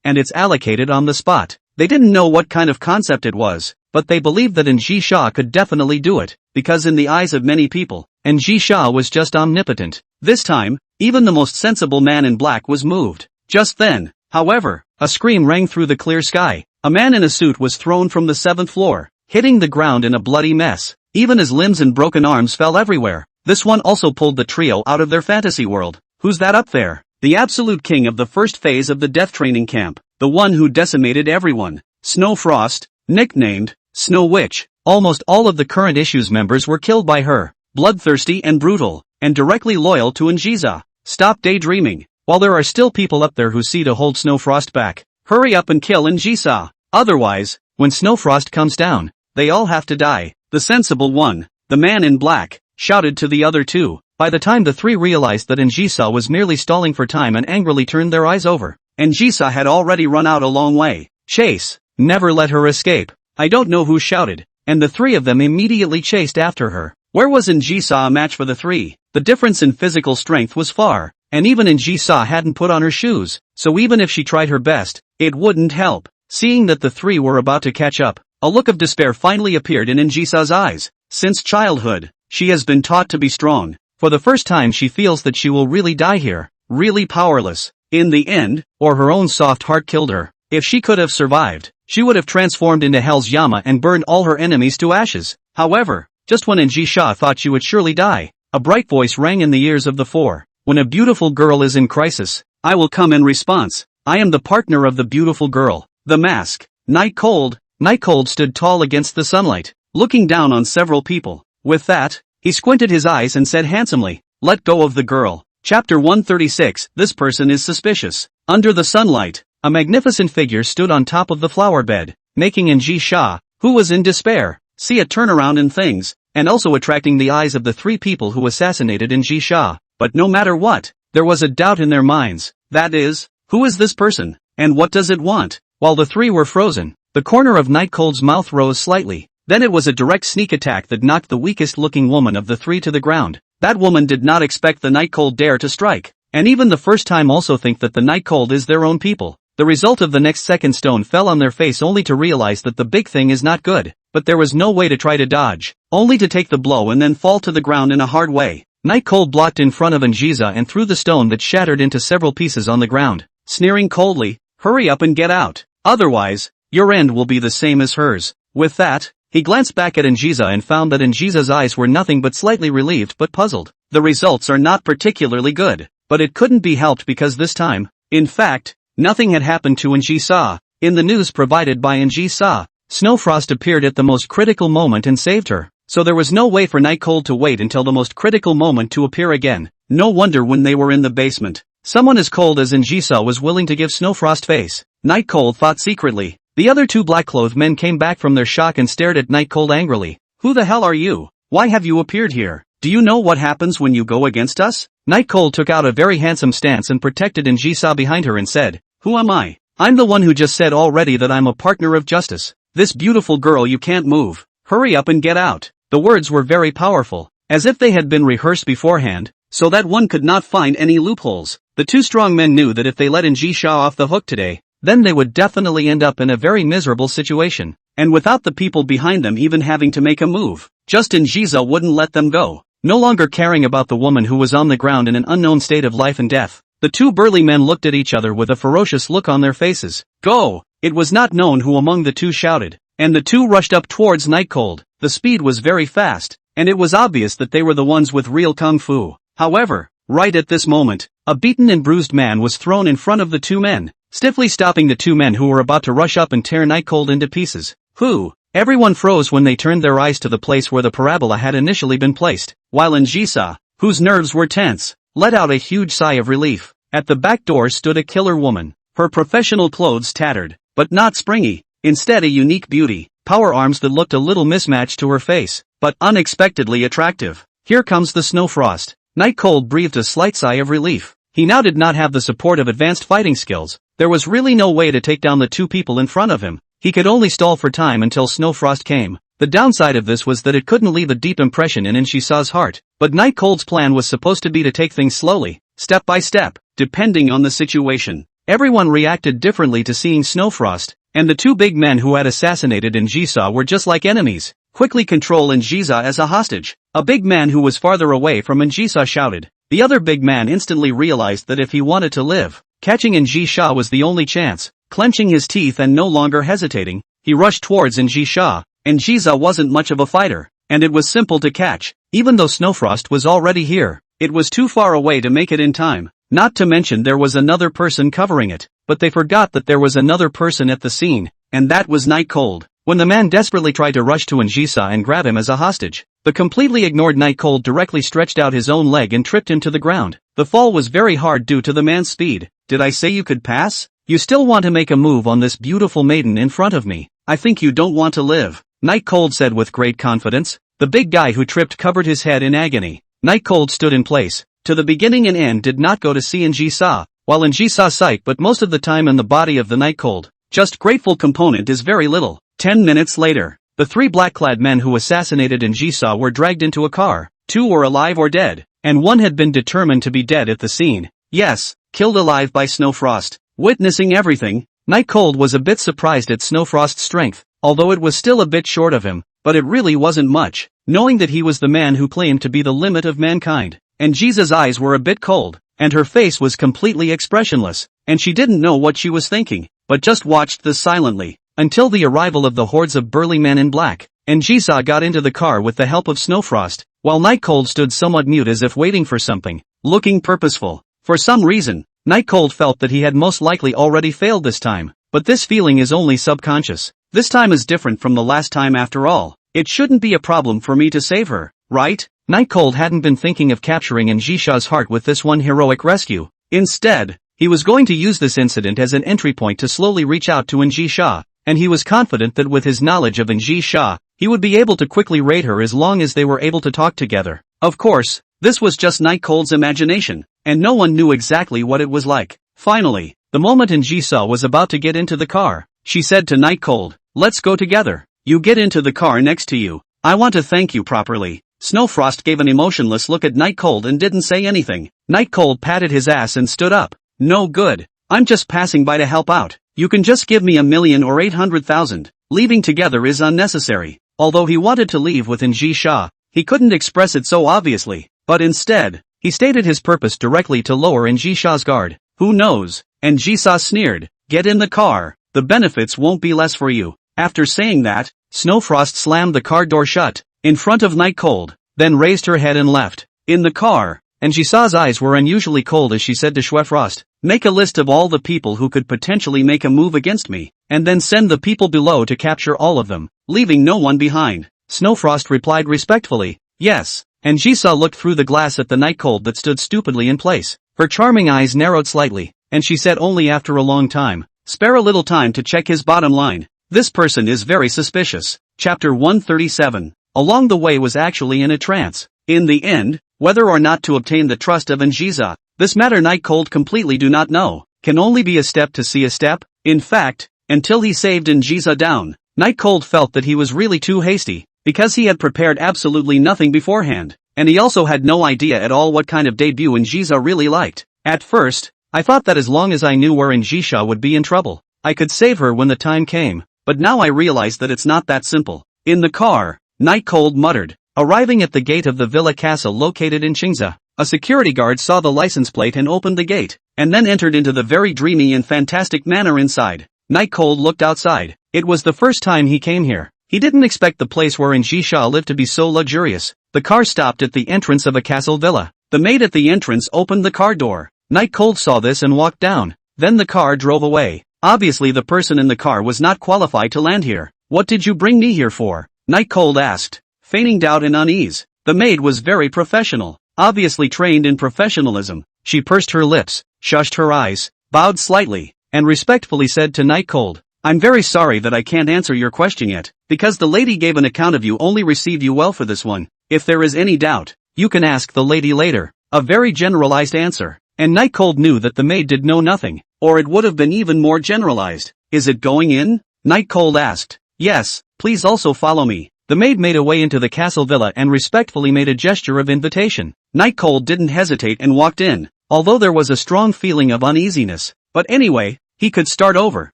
and it's allocated on the spot. They didn't know what kind of concept it was, but they believed that Njisa could definitely do it, because in the eyes of many people, Njisa was just omnipotent. This time, even the most sensible man in black was moved. Just then, however, a scream rang through the clear sky. A man in a suit was thrown from the 7th floor, hitting the ground in a bloody mess. Even his limbs and broken arms fell everywhere. This one also pulled the trio out of their fantasy world. Who's that up there? The absolute king of the first phase of the death training camp, the one who decimated everyone. Snowfrost, nicknamed Snow Witch. Almost all of the current issues members were killed by her. Bloodthirsty and brutal, and directly loyal to Njisa. Stop daydreaming. While there are still people up there who see to hold Snowfrost back, hurry up and kill Njisa. Otherwise, when Snowfrost comes down, they all have to die. The sensible one, the man in black, shouted to the other two. By the time the three realized that Njisa was merely stalling for time and angrily turned their eyes over, Njisa had already run out a long way. Chase, never let her escape. I don't know who shouted, and the three of them immediately chased after her. Where was Njisa a match for the three? The difference in physical strength was far, and even Njisa hadn't put on her shoes, so even if she tried her best, it wouldn't help. Seeing that the three were about to catch up, a look of despair finally appeared in Njisa's eyes. Since childhood, she has been taught to be strong. For the first time she feels that she will really die here, really powerless. In the end, or her own soft heart killed her. If she could have survived, she would have transformed into Hell's Yama and burned all her enemies to ashes. However, just when Njisa thought she would surely die, a bright voice rang in the ears of the four. When a beautiful girl is in crisis, I will come in response. I am the partner of the beautiful girl. The mask. Night Cold. Night Cold stood tall against the sunlight, looking down on several people. With that, he squinted his eyes and said handsomely, "Let go of the girl." Chapter 136, This person is suspicious. Under the sunlight, a magnificent figure stood on top of the flower bed, making Njisa, who was in despair, see a turnaround in things, and also attracting the eyes of the three people who assassinated Njisa. But no matter what, there was a doubt in their minds. That is, who is this person, and what does it want? While the three were frozen, the corner of Night Cold's mouth rose slightly. Then it was a direct sneak attack that knocked the weakest-looking woman of the three to the ground. That woman did not expect the Night Cold dare to strike, and even the first time also think that the Night Cold is their own people. The result of the next second stone fell on their face only to realize that the big thing is not good, but there was no way to try to dodge, only to take the blow and then fall to the ground in a hard way. Night Cold blocked in front of Njisa and threw the stone that shattered into several pieces on the ground, sneering coldly, "Hurry up and get out, otherwise, your end will be the same as hers." With that, he glanced back at Njisa and found that Njisa's eyes were nothing but slightly relieved but puzzled. The results are not particularly good, but it couldn't be helped because this time, in fact, nothing had happened to Njisa. In the news provided by Njisa, Snowfrost appeared at the most critical moment and saved her, so there was no way for Night Cold to wait until the most critical moment to appear again. No wonder when they were in the basement, someone as cold as Njisa was willing to give Snowfrost face. Night Cold thought secretly. The other two black-clothed men came back from their shock and stared at Night Cold angrily. "Who the hell are you? Why have you appeared here? Do you know what happens when you go against us?" Night Cold took out a very handsome stance and protected Njisa behind her and said, "Who am I? I'm the one who just said already that I'm a partner of justice. This beautiful girl you can't move. Hurry up and get out." The words were very powerful, as if they had been rehearsed beforehand, so that one could not find any loopholes. The two strong men knew that if they let Njisa off the hook today, then they would definitely end up in a very miserable situation, and without the people behind them even having to make a move. Just Njisa wouldn't let them go. No longer caring about the woman who was on the ground in an unknown state of life and death, the two burly men looked at each other with a ferocious look on their faces. "Go!" It was not known who among the two shouted, and the two rushed up towards Night Cold. The speed was very fast, and it was obvious that they were the ones with real kung fu. However, right at this moment, a beaten and bruised man was thrown in front of the two men, stiffly stopping the two men who were about to rush up and tear Night Cold into pieces. "Who?" Everyone froze when they turned their eyes to the place where the parabola had initially been placed, while Njisa, whose nerves were tense, let out a huge sigh of relief. At the back door stood a killer woman, her professional clothes tattered, but not springy, instead a unique beauty, power arms that looked a little mismatched to her face, but unexpectedly attractive. "Here comes the Snowfrost." Night Cold breathed a slight sigh of relief. He now did not have the support of advanced fighting skills. There was really no way to take down the two people in front of him. He could only stall for time until Snowfrost came. The downside of this was that it couldn't leave a deep impression in Nshisa's heart. But Night Cold's plan was supposed to be to take things slowly, step by step, depending on the situation. Everyone reacted differently to seeing Snowfrost, and the two big men who had assassinated Njisa were just like enemies. "Quickly control Njisa as a hostage." A big man who was farther away from Njisa shouted. The other big man instantly realized that if he wanted to live, catching Njisa was the only chance. Clenching his teeth and no longer hesitating, he rushed towards Njisa. Njisa wasn't much of a fighter, and it was simple to catch. Even though Snowfrost was already here, it was too far away to make it in time. Not to mention there was another person covering it, but they forgot that there was another person at the scene, and that was Night Cold. When the man desperately tried to rush to Njisa and grab him as a hostage, the completely ignored Night Cold directly stretched out his own leg and tripped him to the ground. The fall was very hard due to the man's speed. "Did I say you could pass? You still want to make a move on this beautiful maiden in front of me?" I think you don't want to live, Night Cold said with great confidence. The big guy who tripped covered his head in agony. Night Cold stood in place. To the beginning and end did not go to see Ji-sa, while Ji-sa's sight but most of the time in the body of the Night Cold. Just grateful component is very little. 10 minutes later, the 3 black-clad men who assassinated Ji-sa were dragged into a car. 2 were alive or dead, and 1 had been determined to be dead at the scene. Yes, killed alive by Snowfrost. Witnessing everything, Night Cold was a bit surprised at Snowfrost's strength, although it was still a bit short of him, but it really wasn't much, knowing that he was the man who claimed to be the limit of mankind. And Jisa's eyes were a bit cold, and her face was completely expressionless, and she didn't know what she was thinking, but just watched this silently, until the arrival of the hordes of burly men in black, and Jisa got into the car with the help of Snowfrost, while Night Cold stood somewhat mute as if waiting for something, looking purposeful. For some reason, Night Cold felt that he had most likely already failed this time, but this feeling is only subconscious. This time is different from the last time after all. It shouldn't be a problem for me to save her, right? Night Cold hadn't been thinking of capturing Ji-sa's heart with this one heroic rescue. Instead, he was going to use this incident as an entry point to slowly reach out to Ji-sa, and he was confident that with his knowledge of Ji-sa, he would be able to quickly raid her as long as they were able to talk together. Of course, this was just Night Cold's imagination, and no one knew exactly what it was like. Finally, the moment Ji-sa was about to get into the car, she said to Night Cold, "Let's go together. You get into the car next to you. I want to thank you properly." Snowfrost gave an emotionless look at Night Cold and didn't say anything. Night Cold patted his ass and stood up. "No good. I'm just passing by to help out. You can just give me 1,000,000 or 800,000. Leaving together is unnecessary." Although he wanted to leave with Ji-sa, he couldn't express it so obviously, but instead, he stated his purpose directly to lower Ji-sa's guard. "Who knows?" And Ji-sa sneered. "Get in the car. The benefits won't be less for you." After saying that, Snowfrost slammed the car door shut, in front of Night Cold, then raised her head and left. In the car, Ji-sa's eyes were unusually cold as she said to Schwefrost, "Make a list of all the people who could potentially make a move against me, and then send the people below to capture all of them, leaving no one behind." Snowfrost replied respectfully, "Yes," and Ji-sa looked through the glass at the Night Cold that stood stupidly in place. Her charming eyes narrowed slightly, and she said only after a long time, "Spare a little time to check his bottom line. This person is very suspicious." Chapter 137. Along the way was actually in a trance. In the end, whether or not to obtain the trust of Ji-sa, this matter Night Cold completely do not know. Can only be a step to see a step. In fact, until he saved Ji-sa down, Night Cold felt that he was really too hasty, because he had prepared absolutely nothing beforehand, and he also had no idea at all what kind of debut Ji-sa really liked. At first, I thought that as long as I knew where Ji-sa would be in trouble, I could save her when the time came, but now I realize that it's not that simple. In the car, Night Cold muttered. Arriving at the gate of the villa castle located in Qingza, a security guard saw the license plate and opened the gate, and then entered into the very dreamy and fantastic manner inside. Night Cold looked outside. It was the first time he came here. He didn't expect the place where Ji-sa lived to be so luxurious. The car stopped at the entrance of a castle villa. The maid at the entrance opened the car door. Night Cold saw this and walked down. Then the car drove away. Obviously the person in the car was not qualified to land here. "What did you bring me here for?" Night Cold asked, feigning doubt and unease. The maid was very professional, obviously trained in professionalism. She pursed her lips, shushed her eyes, bowed slightly, and respectfully said to Night Cold, "I'm very sorry that I can't answer your question yet, because the lady gave an account of you only received you well for this one. If there is any doubt, you can ask the lady later." A very generalized answer, and Night Cold knew that the maid did know nothing, or it would have been even more generalized. "Is it going in?" Night Cold asked. "Yes, please also follow me." The maid made a way into the castle villa and respectfully made a gesture of invitation. Night Cold didn't hesitate and walked in, although there was a strong feeling of uneasiness. But anyway, he could start over,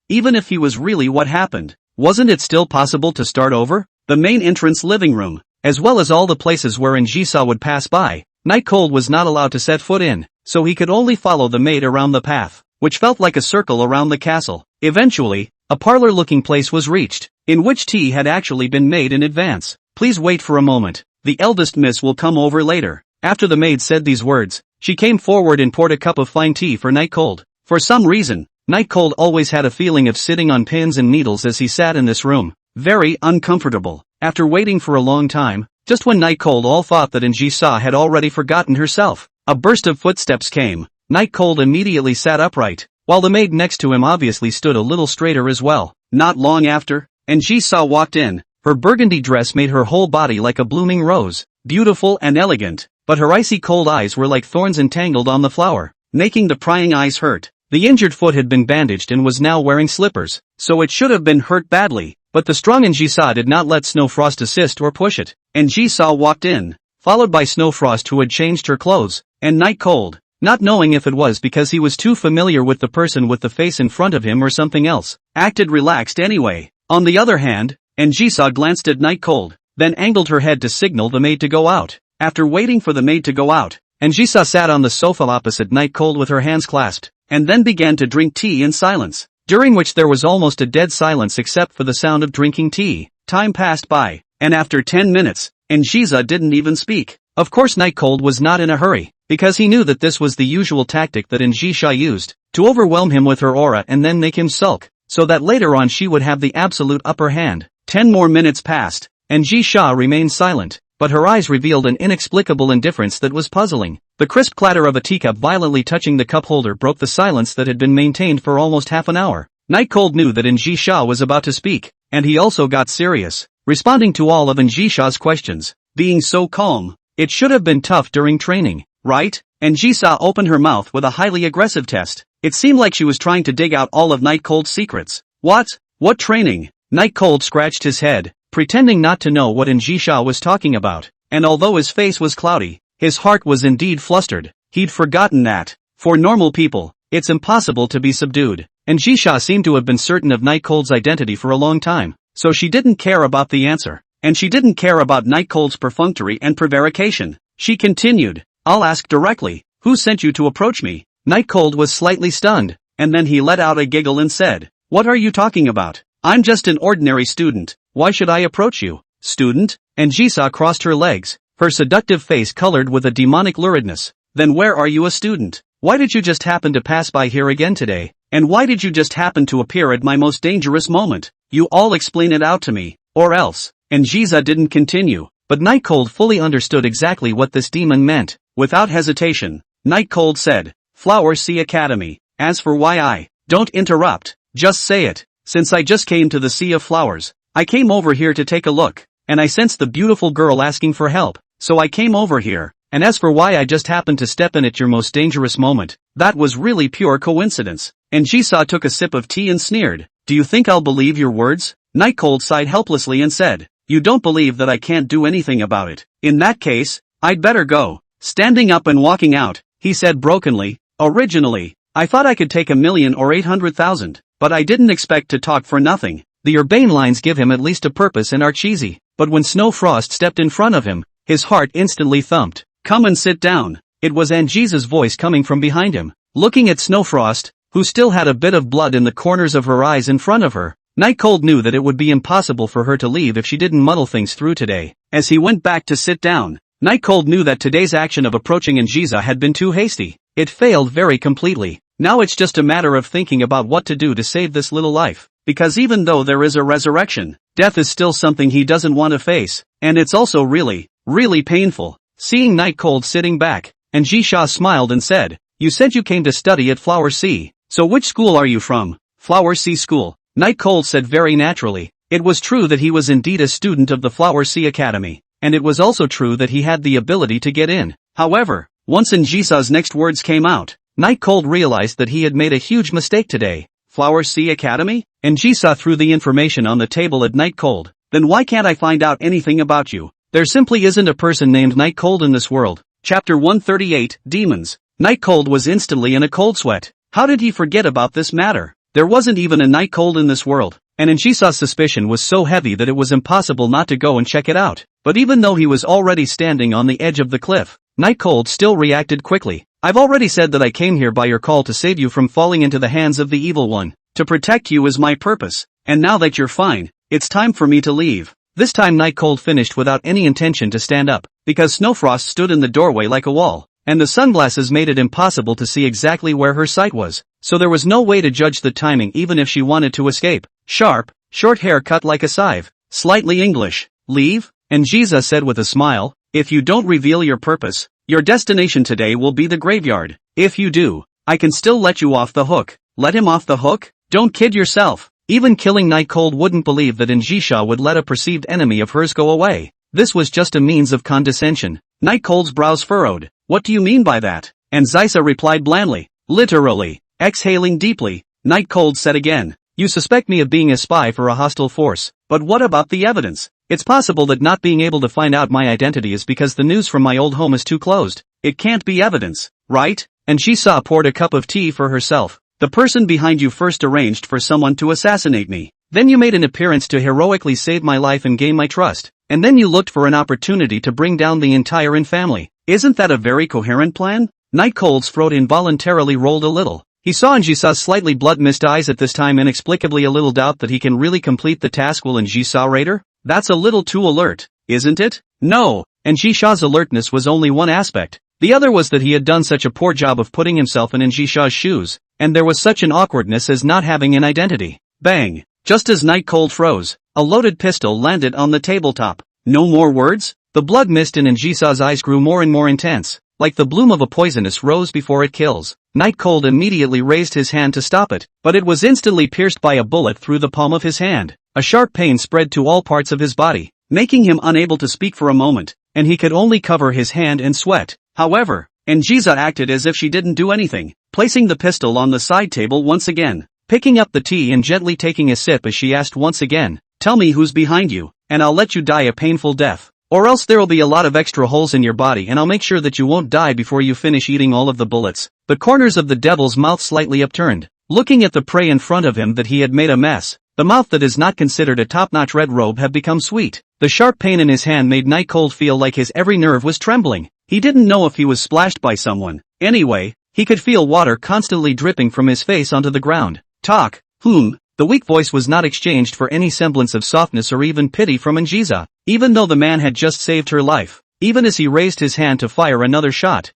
even if he was really what happened. Wasn't it still possible to start over? The main entrance living room, as well as all the places where Ji-sa would pass by, Night Cold was not allowed to set foot in, so he could only follow the maid around the path, which felt like a circle around the castle. Eventually, a parlor-looking place was reached, in which tea had actually been made in advance. "Please wait for a moment. The eldest miss will come over later." After the maid said these words, she came forward and poured a cup of fine tea for Night Cold. For some reason, Night Cold always had a feeling of sitting on pins and needles as he sat in this room. Very uncomfortable. After waiting for a long time, just when Night Cold all thought that Ji-sa had already forgotten herself, a burst of footsteps came. Night Cold immediately sat upright, while the maid next to him obviously stood a little straighter as well. Not long after, and Ji-sa walked in. Her burgundy dress made her whole body like a blooming rose, beautiful and elegant, but her icy cold eyes were like thorns entangled on the flower, making the prying eyes hurt. The injured foot had been bandaged and was now wearing slippers, so it should have been hurt badly, but the strong Ji-sa did not let Snowfrost assist or push it, and Ji-sa walked in, followed by Snowfrost, who had changed her clothes, and Night Cold, not knowing if it was because he was too familiar with the person with the face in front of him or something else, acted relaxed anyway. On the other hand, Ji-sa glanced at Night Cold, then angled her head to signal the maid to go out. After waiting for the maid to go out, Ji-sa sat on the sofa opposite Night Cold with her hands clasped, and then began to drink tea in silence, during which there was almost a dead silence except for the sound of drinking tea. Time passed by, and after 10 minutes, Ji-sa didn't even speak. Of course Night Cold was not in a hurry, because he knew that this was the usual tactic that Ji-sa used, to overwhelm him with her aura and then make him sulk, so that later on she would have the absolute upper hand. 10 more minutes passed, and Ji-sa remained silent, but her eyes revealed an inexplicable indifference that was puzzling. The crisp clatter of a teacup violently touching the cup holder broke the silence that had been maintained for almost half an hour. Night Cold knew that Ji-sa was about to speak, and he also got serious, responding to all of Ji-sa's questions, being so calm. It should have been tough during training, right? Ji-sa opened her mouth with a highly aggressive test. It seemed like she was trying to dig out all of Night Cold's secrets. What? What training? Night Cold scratched his head, pretending not to know what Ji-sa was talking about, and although his face was cloudy, his heart was indeed flustered. He'd forgotten that, for normal people, it's impossible to be subdued, and Ji-sa seemed to have been certain of Night Cold's identity for a long time, so she didn't care about the answer, and she didn't care about Night Cold's perfunctory and prevarication. She continued, "I'll ask directly, who sent you to approach me?" Night Cold was slightly stunned, and then he let out a giggle and said, "What are you talking about? I'm just an ordinary student. Why should I approach you?" "Student?" Ji-sa crossed her legs, her seductive face colored with a demonic luridness. "Then where are you a student? Why did you just happen to pass by here again today? And why did you just happen to appear at my most dangerous moment? You all explain it out to me, or else." Ji-sa didn't continue, but Night Cold fully understood exactly what this demon meant. Without hesitation, Night Cold said, "Flower Sea Academy. As for why don't interrupt, just say it. Since I just came to the Sea of Flowers, I came over here to take a look, and I sensed the beautiful girl asking for help, so I came over here, and as for why I just happened to step in at your most dangerous moment, that was really pure coincidence." Ji-sa took a sip of tea and sneered, "Do you think I'll believe your words?" Night Cold sighed helplessly and said, "You don't believe that I can't do anything about it? In that case, I'd better go." Standing up and walking out, he said brokenly, "Originally, I thought I could take 1,000,000 or 800,000, but I didn't expect to talk for nothing." The urbane lines give him at least a purpose and are cheesy, but when Snowfrost stepped in front of him, his heart instantly thumped. "Come and sit down." It was Jisa's voice coming from behind him. Looking at Snowfrost, who still had a bit of blood in the corners of her eyes in front of her, Night Cold knew that it would be impossible for her to leave if she didn't muddle things through today. As he went back to sit down, Night Cold knew that today's action of approaching Jisa had been too hasty. It failed very completely. Now it's just a matter of thinking about what to do to save this little life. Because even though there is a resurrection, death is still something he doesn't want to face, and it's also really, really painful. Seeing Night Cold sitting back, Ji-sa smiled and said, "You said you came to study at Flower Sea, so which school are you from?" "Flower Sea School," Night Cold said very naturally. It was true that he was indeed a student of the Flower Sea Academy, and it was also true that he had the ability to get in. However, once Jisa's next words came out, Night Cold realized that he had made a huge mistake today. "Flower Sea Academy?" Jisa threw the information on the table at Night Cold. "Then why can't I find out anything about you? There simply isn't a person named Night Cold in this world." Chapter 138, Demons. Night Cold was instantly in a cold sweat. How did he forget about this matter? There wasn't even a Night Cold in this world, and Jisa's suspicion was so heavy that it was impossible not to go and check it out. But even though he was already standing on the edge of the cliff, Night Cold still reacted quickly. "I've already said that I came here by your call to save you from falling into the hands of the evil one. To protect you is my purpose, and now that you're fine, it's time for me to leave." This time Night Cold finished without any intention to stand up, because Snowfrost stood in the doorway like a wall, and the sunglasses made it impossible to see exactly where her sight was, so there was no way to judge the timing even if she wanted to escape. Sharp, short hair cut like a scythe, slightly English. "Leave?" Jisa said with a smile. "If you don't reveal your purpose, your destination today will be the graveyard. If you do, I can still let you off the hook." "Let him off the hook? Don't kid yourself. Even killing Night Cold wouldn't believe that Njisha would let a perceived enemy of hers go away. This was just a means of condescension. Night Cold's brows furrowed. What do you mean by that? And Zysa replied blandly. Literally. Exhaling deeply, Night Cold said again. You suspect me of being a spy for a hostile force, but what about the evidence? It's possible that not being able to find out my identity is because the news from my old home is too closed. It can't be evidence, right? And Njisha poured a cup of tea for herself. The person behind you first arranged for someone to assassinate me. Then you made an appearance to heroically save my life and gain my trust. And then you looked for an opportunity to bring down the entire Yin family. Isn't that a very coherent plan? Night Cold's throat involuntarily rolled a little. He saw Njisha's slightly blood-mist eyes at this time, inexplicably a little doubt that he can really complete the task. Will Njisha raid her? That's a little too alert, isn't it? No, Njisha's alertness was only one aspect. The other was that he had done such a poor job of putting himself in Njisha's shoes, and there was such an awkwardness as not having an identity. Bang! Just as Night Cold froze, a loaded pistol landed on the tabletop. No more words? The blood mist in Njisha's eyes grew more and more intense, like the bloom of a poisonous rose before it kills. Night Cold immediately raised his hand to stop it, but it was instantly pierced by a bullet through the palm of his hand. A sharp pain spread to all parts of his body, making him unable to speak for a moment, and he could only cover his hand in sweat. However, Njisha acted as if she didn't do anything, placing the pistol on the side table once again, picking up the tea and gently taking a sip as she asked once again, tell me who's behind you, and I'll let you die a painful death. Or else there'll be a lot of extra holes in your body and I'll make sure that you won't die before you finish eating all of the bullets. The corners of the devil's mouth slightly upturned, looking at the prey in front of him that he had made a mess. The mouth that is not considered a top-notch red robe had become sweet. The sharp pain in his hand made Night Cold feel like his every nerve was trembling. He didn't know if he was splashed by someone. Anyway, he could feel water constantly dripping from his face onto the ground. Talk. The weak voice was not exchanged for any semblance of softness or even pity from Njisha, even though the man had just saved her life. Even as he raised his hand to fire another shot.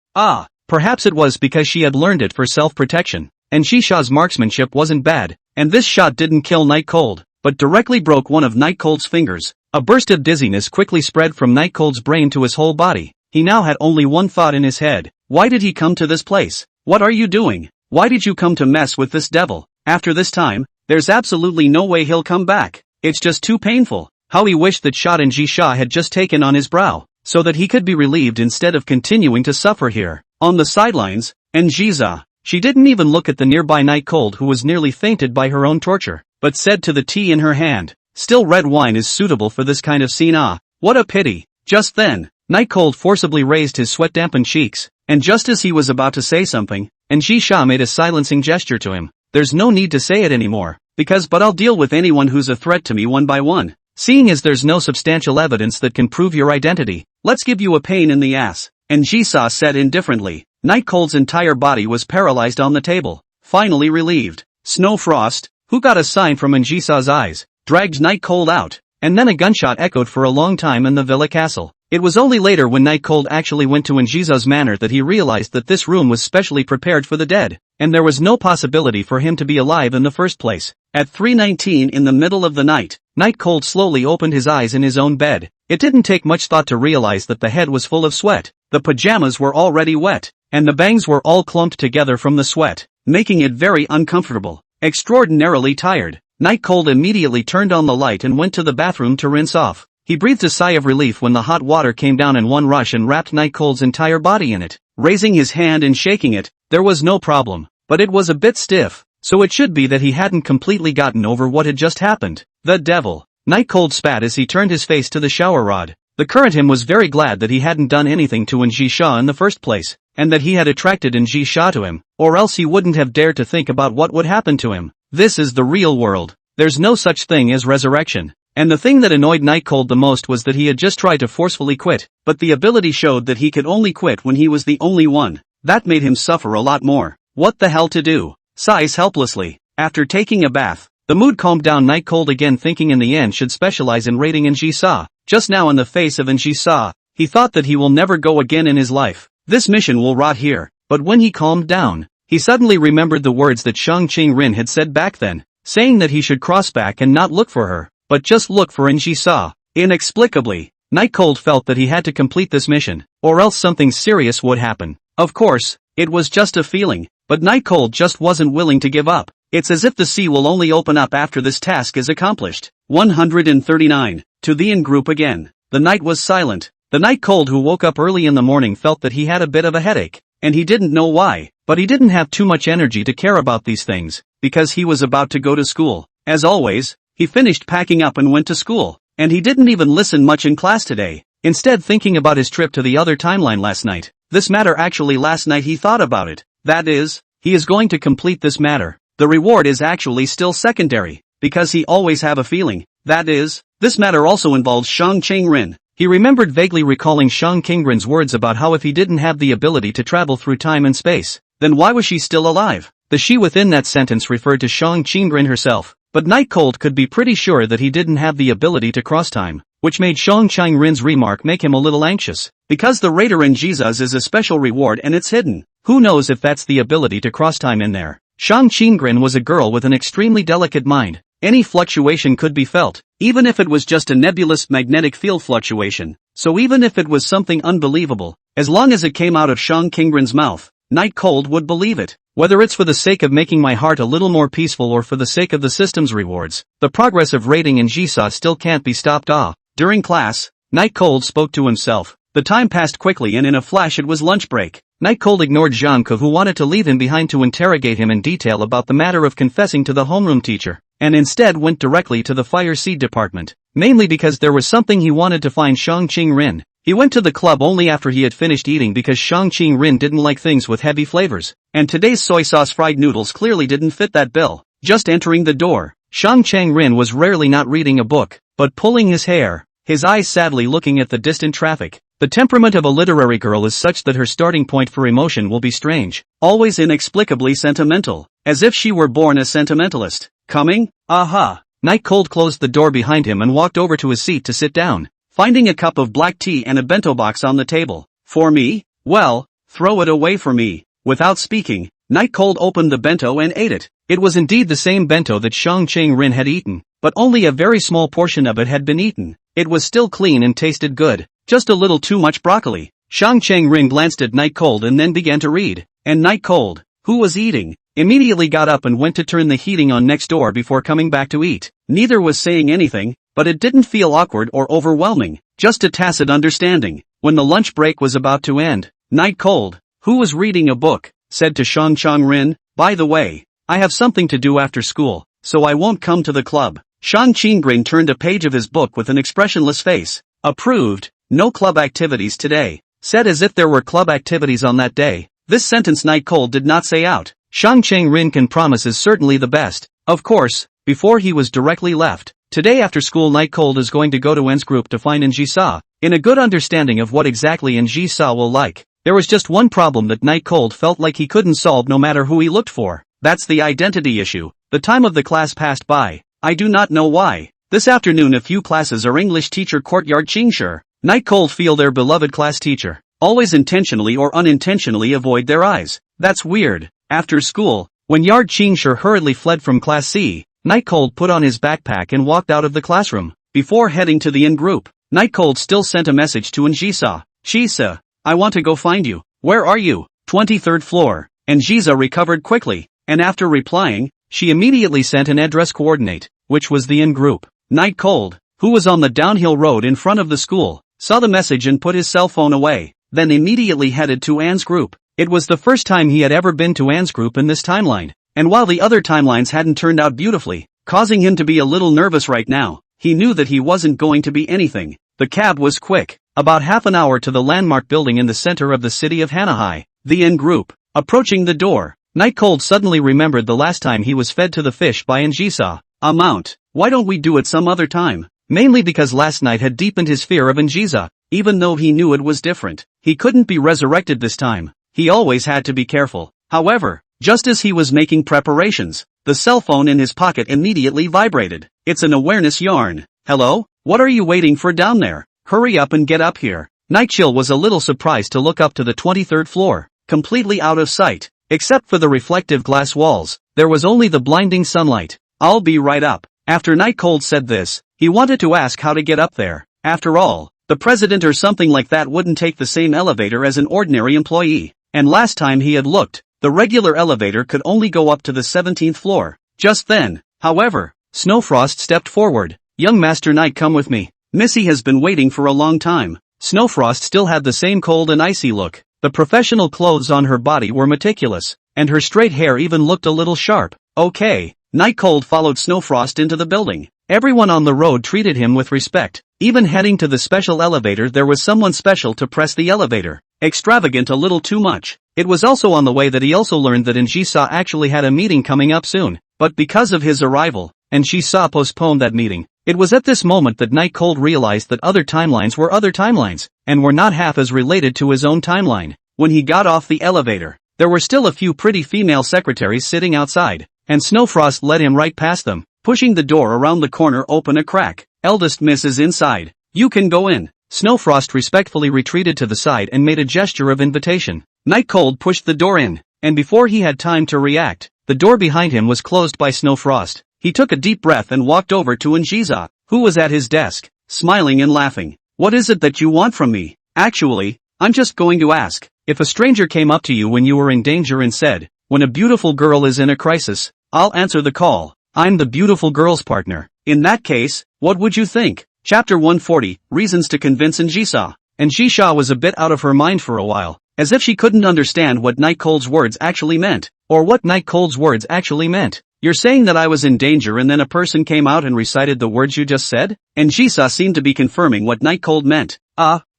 Perhaps it was because she had learned it for self-protection. And Njisha's marksmanship wasn't bad, and this shot didn't kill Night Cold, but directly broke one of Night Cold's fingers. A burst of dizziness quickly spread from Night Cold's brain to his whole body. He now had only one thought in his head. Why did he come to this place? What are you doing? Why did you come to mess with this devil? After this time, there's absolutely no way he'll come back. It's just too painful. How he wished that shot Njisha had just taken on his brow, so that he could be relieved instead of continuing to suffer here. On the sidelines, Njisha, she didn't even look at the nearby Night Cold, who was nearly fainted by her own torture, but said to the tea in her hand, still red wine is suitable for this kind of scene. What a pity. Just then, Night Cold forcibly raised his sweat-dampened cheeks, and just as he was about to say something, Njisha made a silencing gesture to him. There's no need to say it anymore, but I'll deal with anyone who's a threat to me one by one. Seeing as there's no substantial evidence that can prove your identity, let's give you a pain in the ass. Njisha said indifferently. Night Cold's entire body was paralyzed on the table, finally relieved. Snowfrost, who got a sign from Njisha's eyes, dragged Night Cold out, and then a gunshot echoed for a long time in the villa castle. It was only later when Night Cold actually went to Njisha's manor that he realized that this room was specially prepared for the dead, and there was no possibility for him to be alive in the first place. At 3:19 in the middle of the night, Night Cold slowly opened his eyes in his own bed. It didn't take much thought to realize that the head was full of sweat, the pajamas were already wet, and the bangs were all clumped together from the sweat, making it very uncomfortable. Extraordinarily tired, Night Cold immediately turned on the light and went to the bathroom to rinse off. He breathed a sigh of relief when the hot water came down in one rush and wrapped Night Cold's entire body in it. Raising his hand and shaking it, there was no problem, but it was a bit stiff, so it should be that he hadn't completely gotten over what had just happened. The devil! Night Cold spat as he turned his face to the shower rod. The current him was very glad that he hadn't done anything to Njisha in the first place, and that he had attracted Njisha to him, or else he wouldn't have dared to think about what would happen to him. This is the real world. There's no such thing as resurrection. And the thing that annoyed Night Cold the most was that he had just tried to forcefully quit, but the ability showed that he could only quit when he was the only one. That made him suffer a lot more. What the hell to do? Sighs helplessly. After taking a bath, the mood calmed down. Night Cold again, thinking in the end should specialize in raiding Njisha. Just now in the face of Njisha, he thought that he will never go again in his life. This mission will rot here. But when he calmed down, he suddenly remembered the words that Shang Qing-rin had said back then, saying that he should cross back and not look for her, but just look for Njisha. Inexplicably, Night Cold felt that he had to complete this mission, or else something serious would happen. Of course, it was just a feeling, but Night Cold just wasn't willing to give up. It's as if the sea will only open up after this task is accomplished. 139. To the in-group again. The night was silent. The night cold who woke up early in the morning felt that he had a bit of a headache, and he didn't know why, but he didn't have too much energy to care about these things, because he was about to go to school. As always, he finished packing up and went to school, and he didn't even listen much in class today, instead thinking about his trip to the other timeline last night. This matter actually last night he thought about it. That is, he is going to complete this matter. The reward is actually still secondary, because he always have a feeling. That is, this matter also involves Shang Cheng-rin. He remembered vaguely recalling Shang Qingrin's words about how if he didn't have the ability to travel through time and space, then why was she still alive? The she within that sentence referred to Shang Qingrin herself, but Night Cold could be pretty sure that he didn't have the ability to cross time, which made Shang Qingrin's remark make him a little anxious, because the Raider in Jesus is a special reward and it's hidden. Who knows if that's the ability to cross time in there? Shang Qingrin was a girl with an extremely delicate mind. Any fluctuation could be felt, even if it was just a nebulous magnetic field fluctuation. So even if it was something unbelievable, as long as it came out of Shang Qingrin's mouth, Night Cold would believe it. Whether it's for the sake of making my heart a little more peaceful or for the sake of the system's rewards, the progress of raiding in Jisa still can't be stopped. During class, Night Cold spoke to himself. The time passed quickly and in a flash it was lunch break. Night Cold ignored Zhangke who wanted to leave him behind to interrogate him in detail about the matter of confessing to the homeroom teacher, and instead went directly to the fire seed department, mainly because there was something he wanted to find Shang Qingrin. He went to the club only after he had finished eating because Shang Qingrin didn't like things with heavy flavors, and today's soy sauce fried noodles clearly didn't fit that bill. Just entering the door, Shang Qingrin was rarely not reading a book, but pulling his hair, his eyes sadly looking at the distant traffic. The temperament of a literary girl is such that her starting point for emotion will be strange, always inexplicably sentimental, as if she were born a sentimentalist. Coming? Aha! Night Cold closed the door behind him and walked over to his seat to sit down, finding a cup of black tea and a bento box on the table. For me? Well, throw it away for me. Without speaking, Night Cold opened the bento and ate it. It was indeed the same bento that Shang Qingrin had eaten, but only a very small portion of it had been eaten. It was still clean and tasted good, just a little too much broccoli. Shang Qingrin glanced at Night Cold and then began to read, and Night Cold, who was eating, immediately got up and went to turn the heating on next door before coming back to eat. Neither was saying anything, but it didn't feel awkward or overwhelming, just a tacit understanding. When the lunch break was about to end, Night Cold, who was reading a book, said to Shang Qingrin, "By the way, I have something to do after school, so I won't come to the club." Shang Qingrin turned a page of his book with an expressionless face. Approved. No club activities today. Said as if there were club activities on that day. This sentence Night Cold did not say out. Shang Qingrin can promise is certainly the best. Of course, before he was directly left. Today after school Night Cold is going to go to N's group to find Njisa, in a good understanding of what exactly Njisa will like. There was just one problem that Night Cold felt like he couldn't solve no matter who he looked for. That's the identity issue. The time of the class passed by. I do not know why. This afternoon a few classes are English teacher courtyard Qingshi. Night Cold feel their beloved class teacher, always intentionally or unintentionally avoid their eyes. That's weird. After school, when Yard Qingshi hurriedly fled from class C, Night Cold put on his backpack and walked out of the classroom. Before heading to the in-group, Night Cold still sent a message to Njisa. "Shisa, I want to go find you. Where are you?" 23rd floor. Njisa recovered quickly, and after replying, she immediately sent an address coordinate, which was the in-group. Night Cold, who was on the downhill road in front of the school, saw the message and put his cell phone away, then immediately headed to Anne's group. It was the first time he had ever been to Anne's group in this timeline, and while the other timelines hadn't turned out beautifully, causing him to be a little nervous right now, he knew that he wasn't going to be anything. The cab was quick, about half an hour to the landmark building in the center of the city of Hanahai. The in-group. Approaching the door, Night Cold suddenly remembered the last time he was fed to the fish by Njisa. Amount. Why don't we do it some other time? Mainly because last night had deepened his fear of Njisa, even though he knew it was different. He couldn't be resurrected this time. He always had to be careful. However, just as he was making preparations, the cell phone in his pocket immediately vibrated. It's an awareness yarn. "Hello? What are you waiting for down there? Hurry up and get up here." Night Chill was a little surprised to look up to the 23rd floor, completely out of sight. Except for the reflective glass walls, there was only the blinding sunlight. "I'll be right up." After Night Cold said this, he wanted to ask how to get up there. After all, the president or something like that wouldn't take the same elevator as an ordinary employee. And last time he had looked, the regular elevator could only go up to the 17th floor. Just then, however, Snowfrost stepped forward. Young Master Knight, come with me. Missy has been waiting for a long time. Snowfrost still had the same cold and icy look. The professional clothes on her body were meticulous, and her straight hair even looked a little sharp. Okay. Night Cold followed Snowfrost into the building. Everyone on the road treated him with respect. Even heading to the special elevator, there was someone special to press the elevator. Extravagant, a little too much. It was also on the way that he also learned that Njisa actually had a meeting coming up soon. But because of his arrival, Njisa postponed that meeting. It was at this moment that Night Cold realized that other timelines were other timelines, and were not half as related to his own timeline. When he got off the elevator, there were still a few pretty female secretaries sitting outside, and Snowfrost led him right past them, pushing the door around the corner open a crack. Eldest Miss is inside. You can go in. Snowfrost respectfully retreated to the side and made a gesture of invitation. Night Cold pushed the door in, and before he had time to react, the door behind him was closed by Snowfrost. He took a deep breath and walked over to Njisa, who was at his desk, smiling and laughing. What is it that you want from me? Actually, I'm just going to ask. If a stranger came up to you when you were in danger and said, when a beautiful girl is in a crisis, I'll answer the call. I'm the beautiful girl's partner. In that case, what would you think? Chapter 140, Reasons to Convince Njisa. Njisa was a bit out of her mind for a while, as if she couldn't understand what Night Cold's words actually meant, or what Night Cold's words actually meant. You're saying that I was in danger and then a person came out and recited the words you just said? Njisa seemed to be confirming what Night Cold meant.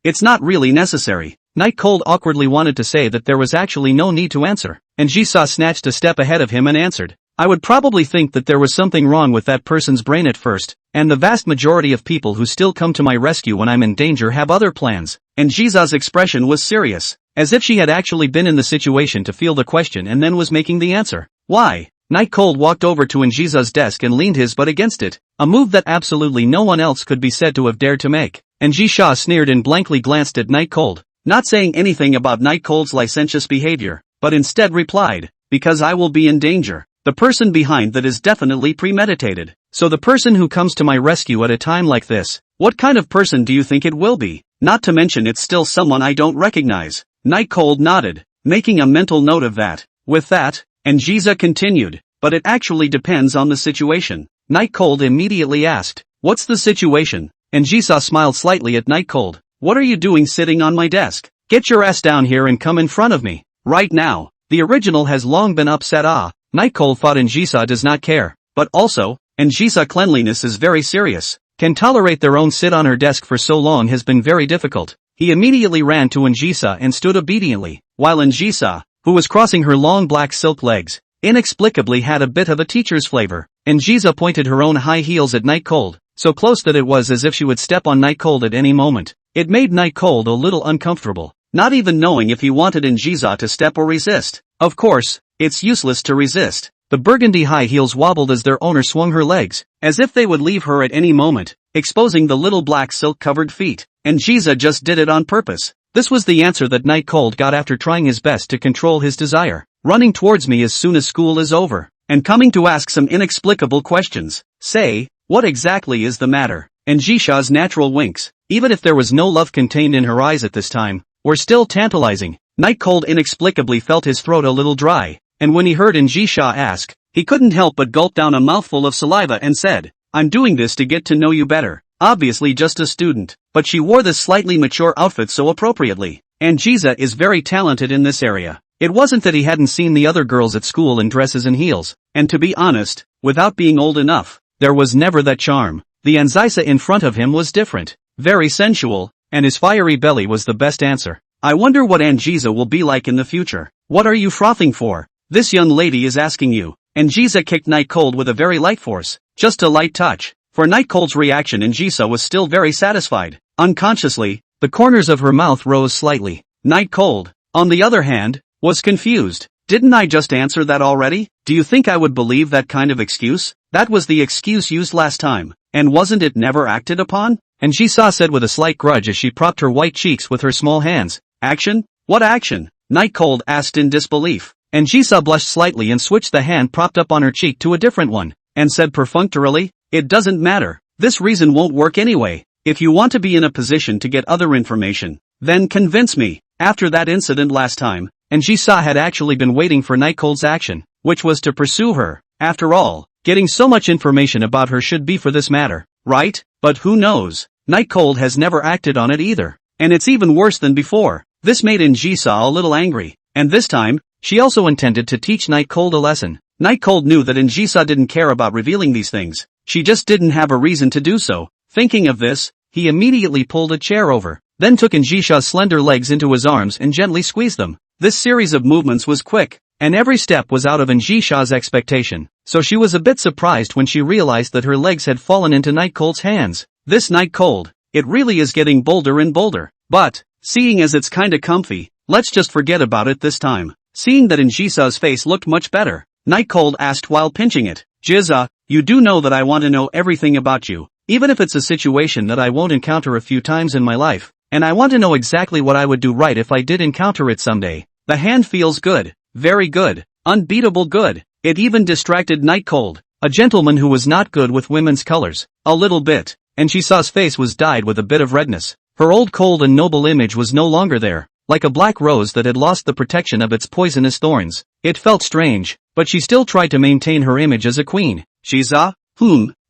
It's not really necessary. Night Cold awkwardly wanted to say that there was actually no need to answer. Njisa snatched a step ahead of him and answered. I would probably think that there was something wrong with that person's brain at first, and the vast majority of people who still come to my rescue when I'm in danger have other plans. Njisa's expression was serious, as if she had actually been in the situation to feel the question and then was making the answer. Why? Night Cold walked over to Njisa's desk and leaned his butt against it, a move that absolutely no one else could be said to have dared to make. Njisa sneered and blankly glanced at Night Cold, not saying anything about Night Cold's licentious behavior, but instead replied, because I will be in danger. The person behind that is definitely premeditated. So the person who comes to my rescue at a time like this, what kind of person do you think it will be? Not to mention it's still someone I don't recognize. Night Cold nodded, making a mental note of that. With that, Njisa continued, but it actually depends on the situation. Night Cold immediately asked, what's the situation? Njisa smiled slightly at Night Cold. What are you doing sitting on my desk? Get your ass down here and come in front of me. Right now. The original has long been upset. Night Cold thought Njisa does not care, but also, Njisa cleanliness is very serious. Can tolerate their own sit on her desk for so long has been very difficult. He immediately ran to Njisa and stood obediently, while Njisa, who was crossing her long black silk legs, inexplicably had a bit of a teacher's flavor. Njisa pointed her own high heels at Night Cold, so close that it was as if she would step on Night Cold at any moment. It made Night Cold a little uncomfortable, not even knowing if he wanted Njisa to step or resist. Of course, it's useless to resist. The burgundy high heels wobbled as their owner swung her legs, as if they would leave her at any moment, exposing the little black silk-covered feet. Njisa just did it on purpose. This was the answer that Night Cold got after trying his best to control his desire, running towards me as soon as school is over, and coming to ask some inexplicable questions. Say, what exactly is the matter? Njisha's natural winks, even if there was no love contained in her eyes at this time, were still tantalizing. Night Cold inexplicably felt his throat a little dry, and when he heard Njisha ask, he couldn't help but gulp down a mouthful of saliva and said, I'm doing this to get to know you better. Obviously just a student, but she wore this slightly mature outfit so appropriately. Njisa is very talented in this area. It wasn't that he hadn't seen the other girls at school in dresses and heels, and to be honest, without being old enough, there was never that charm. The Njisa in front of him was different, very sensual, and his fiery belly was the best answer. I wonder what Njisa will be like in the future. What are you frothing for? This young lady is asking you. Njisa kicked Night Cold with a very light force, just a light touch. For Night Cold's reaction, Njisa was still very satisfied. Unconsciously, the corners of her mouth rose slightly. Night Cold, on the other hand, was confused. Didn't I just answer that already? Do you think I would believe that kind of excuse? That was the excuse used last time, and wasn't it never acted upon? Njisa said with a slight grudge as she propped her white cheeks with her small hands. Action? What action? Night Cold asked in disbelief. Njisa blushed slightly and switched the hand propped up on her cheek to a different one, and said perfunctorily, it doesn't matter. This reason won't work anyway. If you want to be in a position to get other information, then convince me. After that incident last time, Njisa had actually been waiting for Night Cold's action, which was to pursue her. After all, getting so much information about her should be for this matter, right? But who knows? Night Cold has never acted on it either. And it's even worse than before. This made Injisa a little angry. And this time, she also intended to teach Night Cold a lesson. Night Cold knew that Injisa didn't care about revealing these things. She just didn't have a reason to do so. Thinking of this, he immediately pulled a chair over, then took Injisha's slender legs into his arms and gently squeezed them. This series of movements was quick, and every step was out of Injisha's expectation, so she was a bit surprised when she realized that her legs had fallen into Night Cold's hands. This Night Cold, it really is getting bolder and bolder. But, seeing as it's kinda comfy, let's just forget about it this time. Seeing that Injisa's face looked much better, Night Cold asked while pinching it, Jiza, you do know that I want to know everything about you, even if it's a situation that I won't encounter a few times in my life, and I want to know exactly what I would do right if I did encounter it someday. The hand feels good, very good, unbeatable good. It even distracted Night Cold, a gentleman who was not good with women's colors, a little bit, and Jiza's face was dyed with a bit of redness. Her old cold and noble image was no longer there, like a black rose that had lost the protection of its poisonous thorns. It felt strange, but she still tried to maintain her image as a queen. Jiza?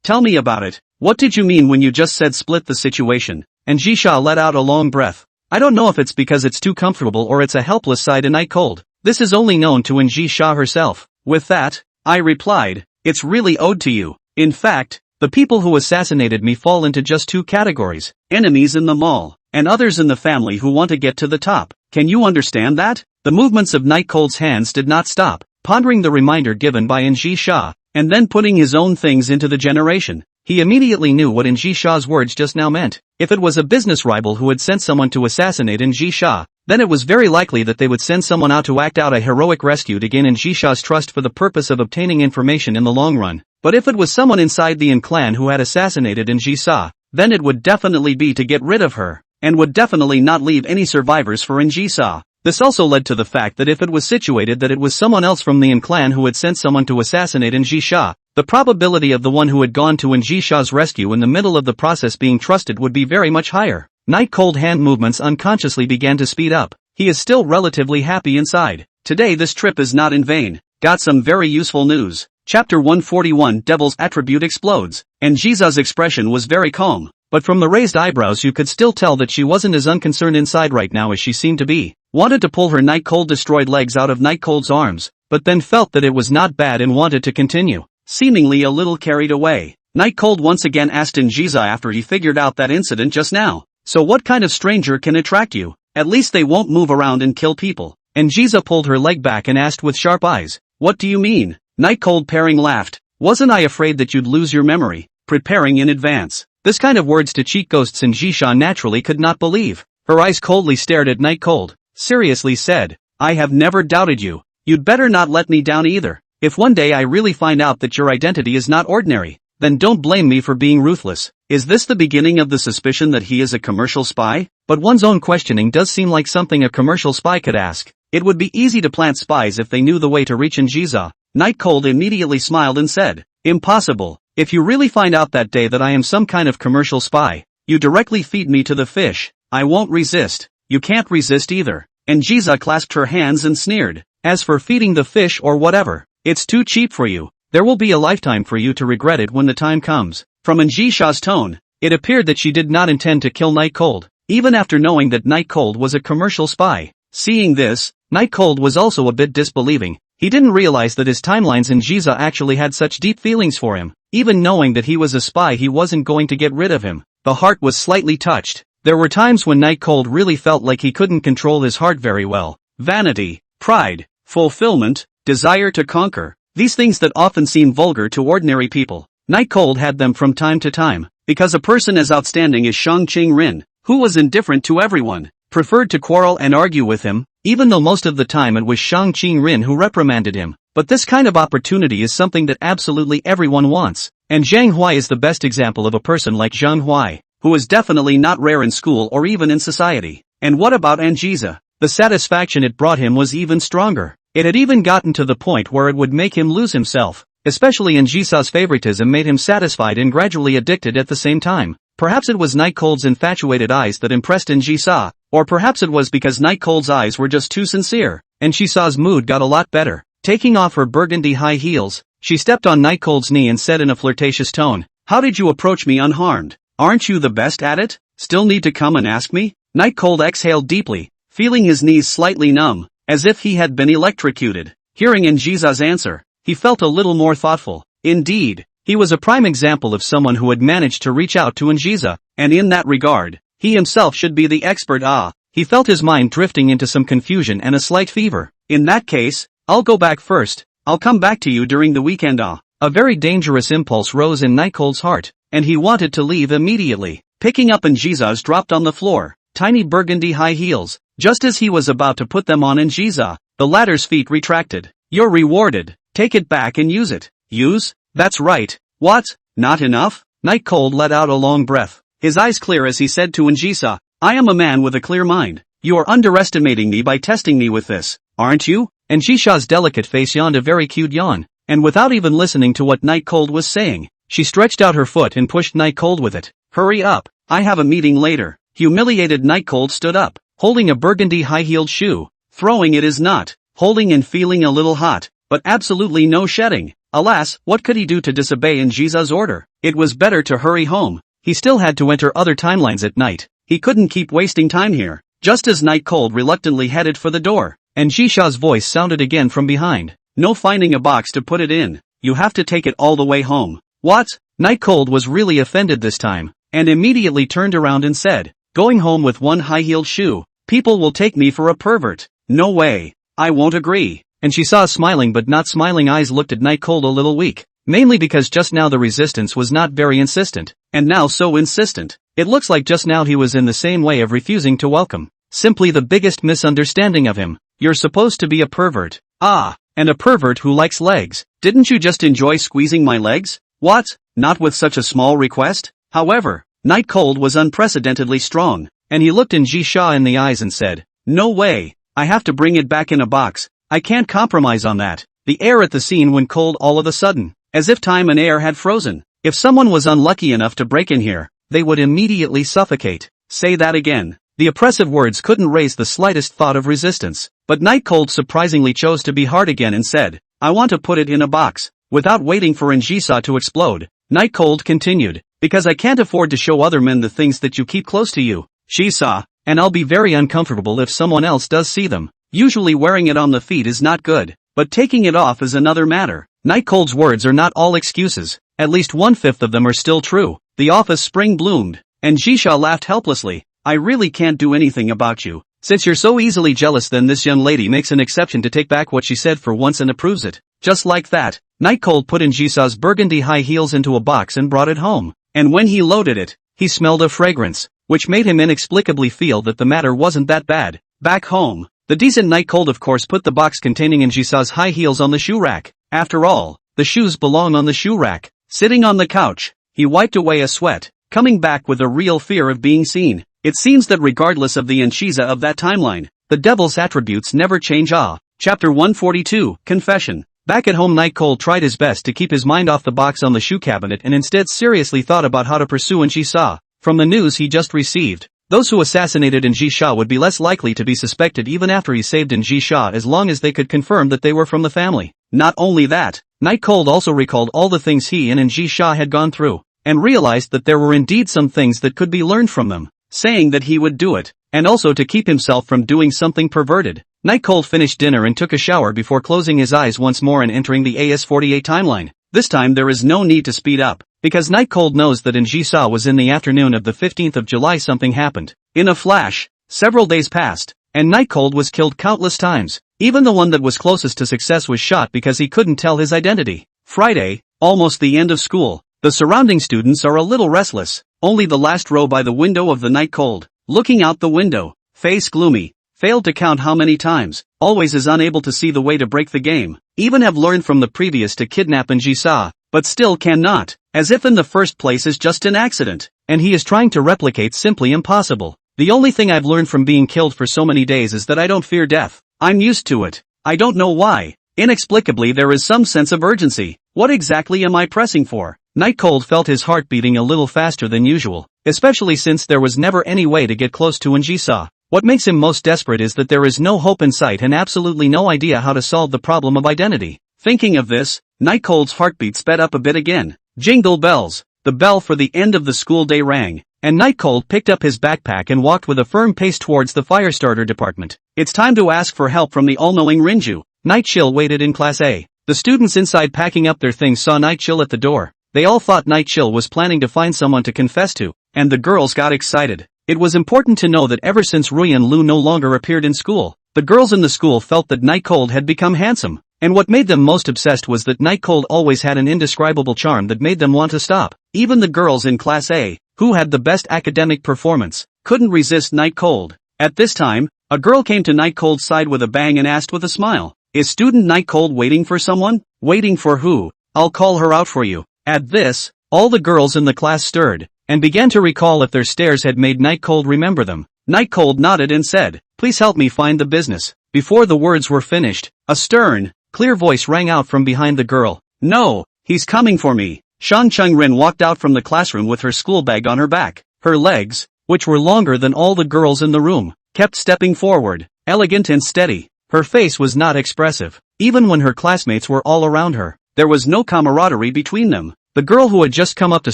Tell me about it. What did you mean when you just said split the situation? And Jisha let out a long breath. I don't know if it's because it's too comfortable or it's a helpless side in Night Cold. This is only known to Injisha herself. With that, I replied, it's really owed to you. In fact, the people who assassinated me fall into just two categories. Enemies in the mall, and others in the family who want to get to the top. Can you understand that? The movements of Night Cold's hands did not stop, pondering the reminder given by Injisha, and then putting his own things into the generation. He immediately knew what Injisha's words just now meant. If it was a business rival who had sent someone to assassinate Injisha, then it was very likely that they would send someone out to act out a heroic rescue to gain Injisha's trust for the purpose of obtaining information in the long run. But if it was someone inside the clan who had assassinated Injisa, then it would definitely be to get rid of her, and would definitely not leave any survivors for Injisa. This also led to the fact that if it was situated that it was someone else from the clan who had sent someone to assassinate Injisha, the probability of the one who had gone to Injisha's rescue in the middle of the process being trusted would be very much higher. Night Cold hand movements unconsciously began to speed up. He is still relatively happy inside. Today this trip is not in vain. Got some very useful news. Chapter 141 Devil's Attribute Explodes. And Jiza's expression was very calm, but from the raised eyebrows you could still tell that she wasn't as unconcerned inside right now as she seemed to be. Wanted to pull her Night Cold destroyed legs out of Night Cold's arms, but then felt that it was not bad and wanted to continue. Seemingly a little carried away, Night Cold once again asked Jiza after he figured out that incident just now. So what kind of stranger can attract you? At least they won't move around and kill people. And Jiza pulled her leg back and asked with sharp eyes, what do you mean? Night Cold pairing laughed. Wasn't I afraid that you'd lose your memory? Preparing in advance. This kind of words to cheat ghosts Injisha naturally could not believe. Her eyes coldly stared at Night Cold. Seriously said, I have never doubted you. You'd better not let me down either. If one day I really find out that your identity is not ordinary, then don't blame me for being ruthless. Is this the beginning of the suspicion that he is a commercial spy? But one's own questioning does seem like something a commercial spy could ask. It would be easy to plant spies if they knew the way to reach Injiza. Night Cold immediately smiled and said, impossible. If you really find out that day that I am some kind of commercial spy, you directly feed me to the fish. I won't resist. You can't resist either. And Jiza clasped her hands and sneered. As for feeding the fish or whatever, it's too cheap for you. There will be a lifetime for you to regret it when the time comes. From Injisha's tone, it appeared that she did not intend to kill Night Cold, even after knowing that Night Cold was a commercial spy. Seeing this, Night Cold was also a bit disbelieving. He didn't realize that his timelines in Jiza actually had such deep feelings for him. Even knowing that he was a spy, he wasn't going to get rid of him. The heart was slightly touched. There were times when Night Cold really felt like he couldn't control his heart very well. Vanity, pride, fulfillment, desire to conquer. These things that often seem vulgar to ordinary people. Night Cold had them from time to time, because a person as outstanding as Shang Qing-rin, who was indifferent to everyone, preferred to quarrel and argue with him, even though most of the time it was Shang Qing-rin who reprimanded him. But this kind of opportunity is something that absolutely everyone wants. And Zhang Huai is the best example of a person like Zhang Huai, who is definitely not rare in school or even in society. And what about Anjiza? The satisfaction it brought him was even stronger. It had even gotten to the point where it would make him lose himself. Especially Anjisa's favoritism made him satisfied and gradually addicted at the same time. Perhaps it was Night Cold's infatuated eyes that impressed Anjisa, or perhaps it was because Night Cold's eyes were just too sincere. Anjisa's mood got a lot better. Taking off her burgundy high heels, She stepped on Night Cold's knee and said in a flirtatious tone, "How did you approach me unharmed? Aren't you the best at it? Still need to come and ask me?" Night Cold exhaled deeply, feeling his knees slightly numb, as if he had been electrocuted. Hearing Njisa's answer, he felt a little more thoughtful. Indeed, he was a prime example of someone who had managed to reach out to Njisa, and in that regard, he himself should be the expert. He felt his mind drifting into some confusion and a slight fever. In that case, I'll go back first. I'll come back to you during the weekend. A very dangerous impulse rose in Night Cold's heart, and he wanted to leave immediately. Picking up Njisa's dropped on the floor, tiny burgundy high heels. Just as he was about to put them on Njisa, the latter's feet retracted. "You're rewarded. Take it back and use it." "Use? That's right. What? Not enough?" Night Cold let out a long breath, his eyes clear as he said to Njisa, "I am a man with a clear mind. You are underestimating me by testing me with this, aren't you?" Njisa's delicate face yawned a very cute yawn, and without even listening to what Night Cold was saying, she stretched out her foot and pushed Night Cold with it. "Hurry up, I have a meeting later." Humiliated, Night Cold stood up, holding a burgundy high-heeled shoe, throwing it is not, holding and feeling a little hot, but absolutely no shedding. Alas, what could he do to disobey Njisa's order? It was better to hurry home. He still had to enter other timelines at night. He couldn't keep wasting time here. Just as Night Cold reluctantly headed for the door, Njisa's voice sounded again from behind. "No finding a box to put it in. You have to take it all the way home." "What?" Night Cold was really offended this time, and immediately turned around and said, "Going home with one high-heeled shoe? People will take me for a pervert. No way. I won't agree." And she saw smiling but not smiling eyes looked at Night Cold a little weak, mainly because just now the resistance was not very insistent, and now so insistent. It looks like just now he was in the same way of refusing to welcome. Simply the biggest misunderstanding of him. "You're supposed to be a pervert." "Ah, and a pervert who likes legs. Didn't you just enjoy squeezing my legs?" "What? Not with such a small request?" However, Night Cold was unprecedentedly strong, and he looked Njisa in the eyes and said, "No way. I have to bring it back in a box. I can't compromise on that." The air at the scene went cold all of a sudden, as if time and air had frozen. If someone was unlucky enough to break in here, they would immediately suffocate. "Say that again." The oppressive words couldn't raise the slightest thought of resistance, but Night Cold surprisingly chose to be hard again and said, "I want to put it in a box." Without waiting for Njisa to explode, Night Cold continued, "Because I can't afford to show other men the things that you keep close to you. She saw, and I'll be very uncomfortable if someone else does see them. Usually wearing it on the feet is not good, but taking it off is another matter." Night Cold's words are not all excuses. At least 1/5 of them are still true. The office spring bloomed, and Njisa laughed helplessly. "I really can't do anything about you. Since you're so easily jealous, then this young lady makes an exception to take back what she said for once and approves it." Just like that, Night Cold put Njisa's burgundy high heels into a box and brought it home. And when he loaded it, he smelled a fragrance, which made him inexplicably feel that the matter wasn't that bad. Back home, the decent Night Cold of course put the box containing Njisa's high heels on the shoe rack. After all, the shoes belong on the shoe rack. Sitting on the couch, he wiped away a sweat, coming back with a real fear of being seen. It seems that regardless of the Njisa of that timeline, the devil's attributes never change. Chapter 142, Confession. Back at home, Night Cold tried his best to keep his mind off the box on the shoe cabinet and instead seriously thought about how to pursue Njisa. From the news he just received, those who assassinated Njisa would be less likely to be suspected even after he saved Njisa as long as they could confirm that they were from the family. Not only that, Night Cold also recalled all the things he and Njisa had gone through, and realized that there were indeed some things that could be learned from them, saying that he would do it, and also to keep himself from doing something perverted. Night Cold finished dinner and took a shower before closing his eyes once more and entering the AS48 timeline. This time there is no need to speed up, because Night Cold knows that Njisa was in the afternoon of the 15th of July. Something happened. In a flash, several days passed, and Night Cold was killed countless times. Even the one that was closest to success was shot because he couldn't tell his identity. Friday, almost the end of school. The surrounding students are a little restless. Only the last row by the window of the Night Cold, looking out the window, face gloomy, failed to count how many times, always is unable to see the way to break the game, even have learned from the previous to kidnap Njisa, but still cannot, as if in the first place is just an accident, and he is trying to replicate simply impossible. The only thing I've learned from being killed for so many days is that I don't fear death. I'm used to it. I don't know why. Inexplicably there is some sense of urgency. What exactly am I pressing for? Night Cold felt his heart beating a little faster than usual, especially since there was never any way to get close to Njisa. What makes him most desperate is that there is no hope in sight and absolutely no idea how to solve the problem of identity. Thinking of this, Night Cold's heartbeat sped up a bit again. Jingle bells. The bell for the end of the school day rang, and Night Cold picked up his backpack and walked with a firm pace towards the fire starter department. It's time to ask for help from the all-knowing Rinju. Night Chill waited in Class A. The students inside packing up their things saw Night Chill at the door. They all thought Night Chill was planning to find someone to confess to, and the girls got excited. It was important to know that ever since Rui and Lu no longer appeared in school, the girls in the school felt that Night Cold had become handsome. And what made them most obsessed was that Night Cold always had an indescribable charm that made them want to stop. Even the girls in Class A, who had the best academic performance, couldn't resist Night Cold. At this time, a girl came to Night Cold's side with a bang and asked with a smile, "Is student Night Cold waiting for someone?" "Waiting for who? I'll call her out for you." At this, all the girls in the class stirred, and began to recall if their stares had made Night Cold remember them. Night Cold nodded and said, "Please help me find the business." Before the words were finished, a stern, clear voice rang out from behind the girl. "No, he's coming for me." Shang Cheng-rin walked out from the classroom with her school bag on her back. Her legs, which were longer than all the girls in the room, kept stepping forward, elegant and steady. Her face was not expressive. Even when her classmates were all around her, there was no camaraderie between them. The girl who had just come up to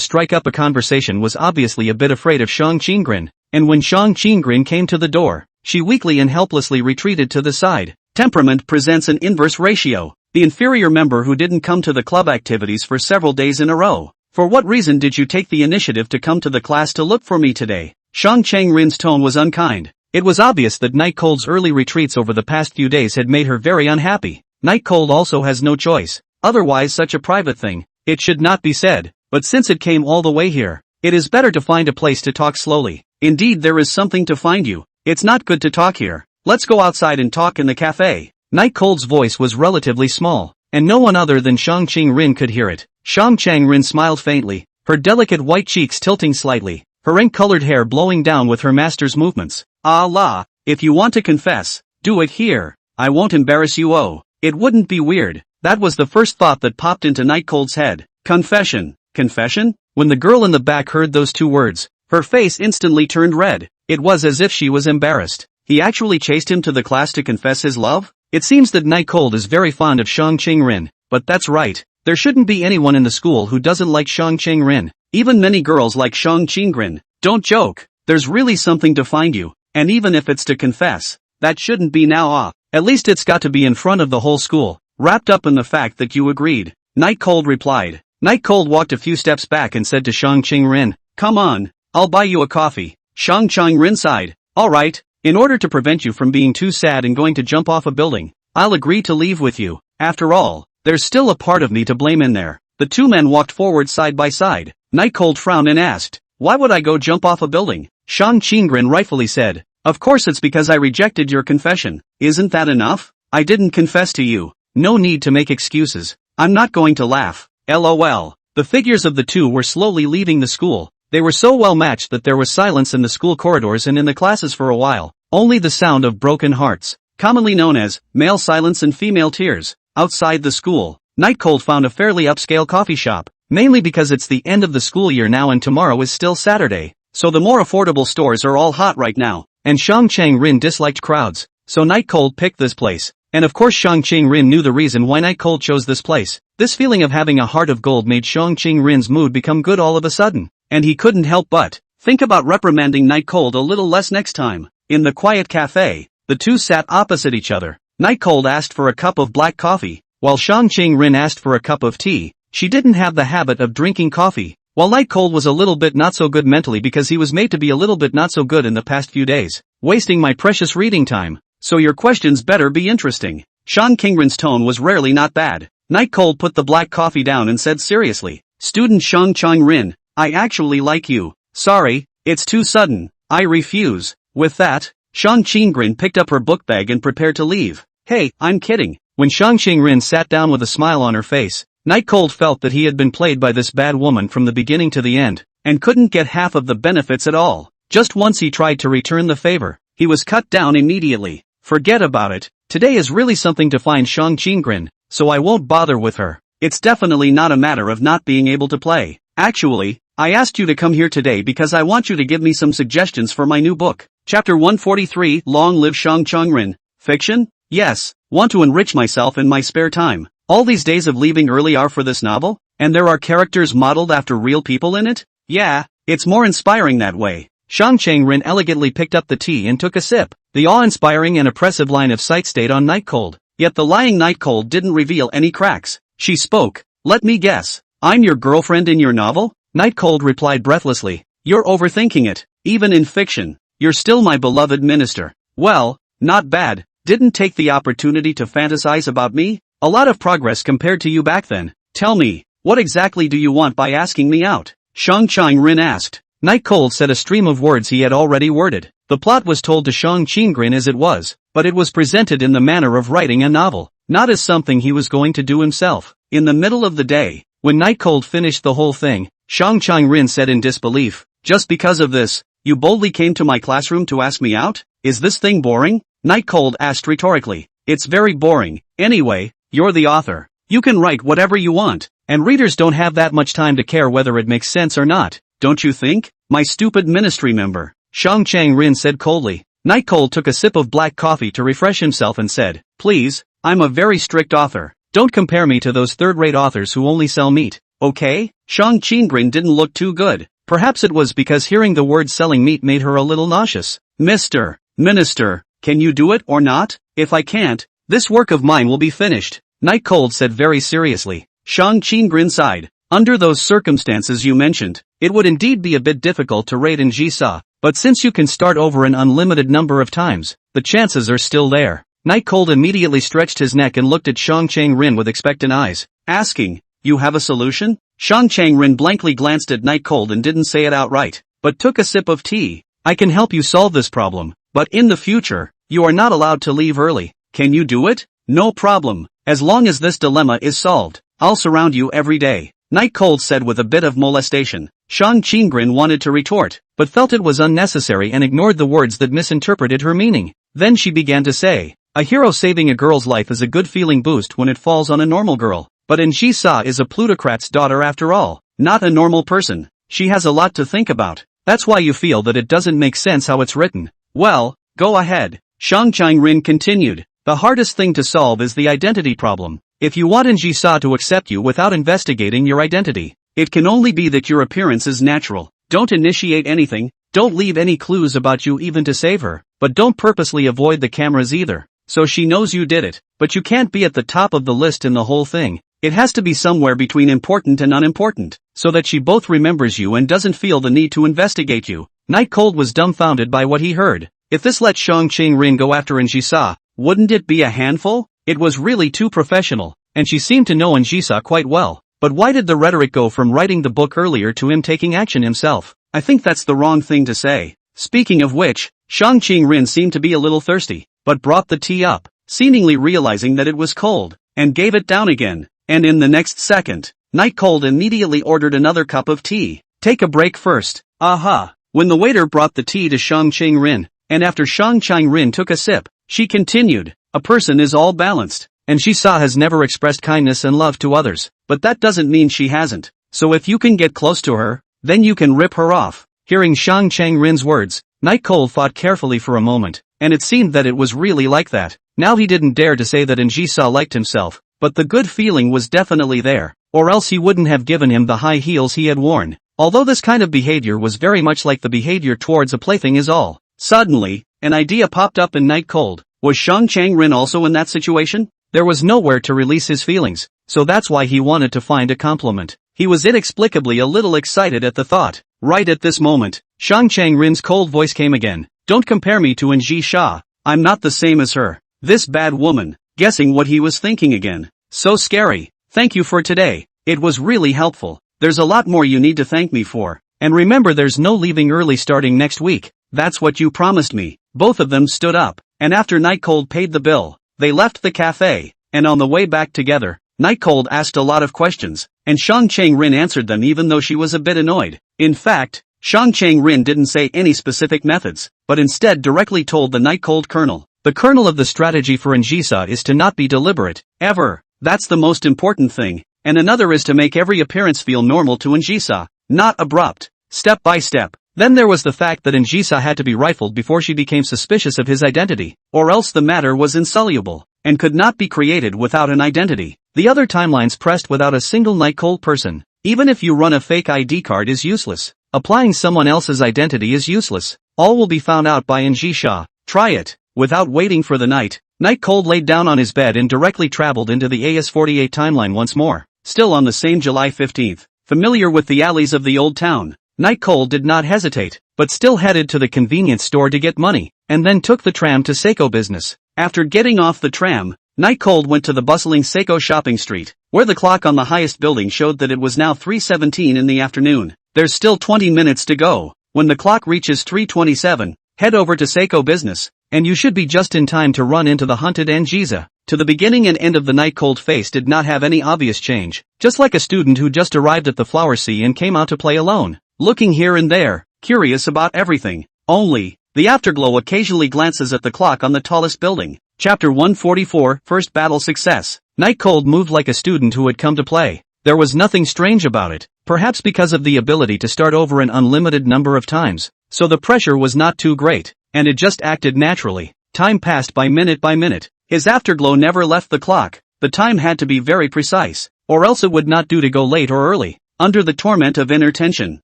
strike up a conversation was obviously a bit afraid of Shang Cheng-rin, and when Shang Cheng-rin came to the door, she weakly and helplessly retreated to the side. Temperament presents an inverse ratio. The inferior member who didn't come to the club activities for several days in a row. "For what reason did you take the initiative to come to the class to look for me today?" Shang Cheng-rin's tone was unkind. It was obvious that Night Cold's early retreats over the past few days had made her very unhappy. Night Cold also has no choice. Otherwise such a private thing, it should not be said, but since it came all the way here, it is better to find a place to talk slowly. Indeed there is something to find you. It's not good to talk here. Let's go outside and talk in the cafe. Night Cold's voice was relatively small, and no one other than Shang Cheng-rin could hear it. Shang Cheng-rin smiled faintly, her delicate white cheeks tilting slightly, her ink-colored hair blowing down with her master's movements. "Ah la, if you want to confess, do it here. I won't embarrass you. Oh, it wouldn't be weird." That was the first thought that popped into Night Cold's head. Confession. Confession? When the girl in the back heard those two words, her face instantly turned red. It was as if she was embarrassed. He actually chased him to the class to confess his love? It seems that Night Cold is very fond of Shang Cheng-rin, but that's right. There shouldn't be anyone in the school who doesn't like Shang Cheng-rin. Even many girls like Shang Cheng-rin. Don't joke. There's really something to find you, and even if it's to confess, that shouldn't be now. At least it's got to be in front of the whole school, wrapped up in the fact that you agreed. Night Cold replied. Night Cold walked a few steps back and said to Shang Cheng-rin, "Come on, I'll buy you a coffee." Shang Cheng-rin sighed. "Alright, in order to prevent you from being too sad and going to jump off a building, I'll agree to leave with you. After all, there's still a part of me to blame in there." The two men walked forward side by side. Night Cold frowned and asked, "Why would I go jump off a building?" Shang Cheng-rin rightfully said, "Of course it's because I rejected your confession. Isn't that enough? I didn't confess to you. No need to make excuses. I'm not going to laugh. LOL. The figures of the two were slowly leaving the school. They were so well matched that there was silence in the school corridors and in the classes for a while. Only the sound of broken hearts, commonly known as male silence and female tears. Outside the school, Night Cold found a fairly upscale coffee shop, mainly because it's the end of the school year now and tomorrow is still Saturday. So the more affordable stores are all hot right now. And Shang Cheng-rin disliked crowds, so Night Cold picked this place. And of course Shang Cheng-rin knew the reason why Night Cold chose this place. This feeling of having a heart of gold made Shang Cheng-rin's mood become good all of a sudden. And he couldn't help but think about reprimanding Night Cold a little less next time. In the quiet cafe, the two sat opposite each other. Night Cold asked for a cup of black coffee, while Shang Cheng-rin asked for a cup of tea. She didn't have the habit of drinking coffee, while Night Cold was a little bit not so good mentally because he was made to be a little bit not so good in the past few days. Wasting my precious reading time. So your questions better be interesting. Shang Cheng-rin's tone was rarely not bad. Night Cold put the black coffee down and said seriously, "Student Shang Cheng-rin, I actually like you. Sorry, it's too sudden. I refuse." With that, Shang Cheng-rin picked up her book bag and prepared to leave. "Hey, I'm kidding." When Shang Cheng-rin sat down with a smile on her face, Night Cold felt that he had been played by this bad woman from the beginning to the end, and couldn't get half of the benefits at all. Just once he tried to return the favor, he was cut down immediately. "Forget about it. Today is really something to find Shang Cheng-rin, so I won't bother with her. It's definitely not a matter of not being able to play. Actually, I asked you to come here today because I want you to give me some suggestions for my new book." Chapter 143, Long Live Shang Cheng-rin. Fiction? Yes, want to enrich myself in my spare time. All these days of leaving early are for this novel? And there are characters modeled after real people in it? Yeah, it's more inspiring that way. Shang Chang-rin elegantly picked up the tea and took a sip. The awe-inspiring and oppressive line of sight stayed on Night Cold. Yet the lying Night Cold didn't reveal any cracks. She spoke. Let me guess. I'm your girlfriend in your novel? Night Cold replied breathlessly. You're overthinking it. Even in fiction. You're still my beloved minister. Well, not bad. Didn't take the opportunity to fantasize about me? A lot of progress compared to you back then. Tell me, what exactly do you want by asking me out? Shang Chang-rin asked. Night Cold said a stream of words he had already worded. The plot was told to Shang Chang-rin as it was, but it was presented in the manner of writing a novel, not as something he was going to do himself. In the middle of the day, when Night Cold finished the whole thing, Shang Chang-rin said in disbelief, just because of this, you boldly came to my classroom to ask me out? Is this thing boring? Night Cold asked rhetorically. It's very boring. Anyway, you're the author. You can write whatever you want, and readers don't have that much time to care whether it makes sense or not. Don't you think? My stupid ministry member. Shang Chang-rin said coldly. Night Cold took a sip of black coffee to refresh himself and said, please, I'm a very strict author. Don't compare me to those third-rate authors who only sell meat, okay? Shang Chang-rin didn't look too good. Perhaps it was because hearing the word selling meat made her a little nauseous. Mr. Minister, can you do it or not? If I can't, this work of mine will be finished. Night Cold said very seriously. Shang Chang-rin sighed. Under those circumstances you mentioned, it would indeed be a bit difficult to rate in Jisa, but since you can start over an unlimited number of times, the chances are still there. Night Cold immediately stretched his neck and looked at Shang Chang-rin with expectant eyes, asking, you have a solution? Shang Chang-rin blankly glanced at Night Cold and didn't say it outright, but took a sip of tea. I can help you solve this problem, but in the future, you are not allowed to leave early. Can you do it? No problem. As long as this dilemma is solved, I'll surround you every day. Night Cold said with a bit of molestation. Shang Chang-rin wanted to retort, but felt it was unnecessary and ignored the words that misinterpreted her meaning. Then she began to say, a hero saving a girl's life is a good feeling boost when it falls on a normal girl, but Jisa is a plutocrat's daughter after all, not a normal person. She has a lot to think about. That's why you feel that it doesn't make sense how it's written. Well, go ahead. Shang Chang-rin continued. The hardest thing to solve is the identity problem. If you want Jisa to accept you without investigating your identity, it can only be that your appearance is natural. Don't initiate anything, don't leave any clues about you even to save her, but don't purposely avoid the cameras either. So she knows you did it, but you can't be at the top of the list in the whole thing. It has to be somewhere between important and unimportant, so that she both remembers you and doesn't feel the need to investigate you. Night Cold was dumbfounded by what he heard. If this let Shang Chang-rin go after Jisa, wouldn't it be a handful? It was really too professional, and she seemed to know Jisa quite well. But why did the rhetoric go from writing the book earlier to him taking action himself? I think that's the wrong thing to say. Speaking of which, Shang Chang-rin seemed to be a little thirsty, but brought the tea up, seemingly realizing that it was cold, and gave it down again. And in the next second, Night Cold immediately ordered another cup of tea. Take a break first. Aha! When the waiter brought the tea to Shang Chang-rin, and after Shang Chang-rin took a sip, she continued, a person is all balanced, and Jisa has never expressed kindness and love to others, but that doesn't mean she hasn't. So if you can get close to her, then you can rip her off. Hearing Shang Chang-rin's words, Night Cold thought carefully for a moment, and it seemed that it was really like that. Now he didn't dare to say that Jisa liked himself, but the good feeling was definitely there, or else he wouldn't have given him the high heels he had worn. Although this kind of behavior was very much like the behavior towards a plaything is all. Suddenly, an idea popped up in Night Cold. Was Shang Chang-rin also in that situation? There was nowhere to release his feelings, so that's why he wanted to find a compliment. He was inexplicably a little excited at the thought. Right at this moment, Shang Chang-rin's cold voice came again. Don't compare me to Jisa. I'm not the same as her. This bad woman. Guessing what he was thinking again. So scary. Thank you for today. It was really helpful. There's a lot more you need to thank me for. And remember, there's no leaving early starting next week. That's what you promised me. Both of them stood up, and after Night Cold paid the bill, they left the cafe, and on the way back together, Night Cold asked a lot of questions, and Shang Chang-rin answered them even though she was a bit annoyed. In fact, Shang Chang-rin didn't say any specific methods, but instead directly told the Night Cold kernel. The kernel of the strategy for Jisa is to not be deliberate, ever. That's the most important thing, and another is to make every appearance feel normal to Jisa, not abrupt, step by step. Then there was the fact that Jisa had to be rifled before she became suspicious of his identity, or else the matter was insoluble, and could not be created without an identity. The other timelines pressed without a single night cold person. Even if you run a fake ID card is useless. Applying someone else's identity is useless. All will be found out by Njisha. Try it. Without waiting for the night, Night Cold laid down on his bed and directly traveled into the AS48 timeline once more. Still on the same July 15th. Familiar with the alleys of the old town, Night Cold did not hesitate, but still headed to the convenience store to get money, and then took the tram to Seiko Business. After getting off the tram, Night Cold went to the bustling Seiko shopping street, where the clock on the highest building showed that it was now 3:17 in the afternoon. There's still 20 minutes to go. When the clock reaches 3:27, head over to Seiko Business, and you should be just in time to run into the hunted Njiza. To the beginning and end of the Night Cold face did not have any obvious change, just like a student who just arrived at the Flower Sea and came out to play alone, looking here and there, curious about everything. Only, the afterglow occasionally glances at the clock on the tallest building. Chapter 144, First Battle Success. Night Cold moved like a student who had come to play. There was nothing strange about it, perhaps because of the ability to start over an unlimited number of times, so the pressure was not too great, and it just acted naturally. Time passed by minute. His afterglow never left the clock. The time had to be very precise, or else it would not do to go late or early. Under the torment of inner tension,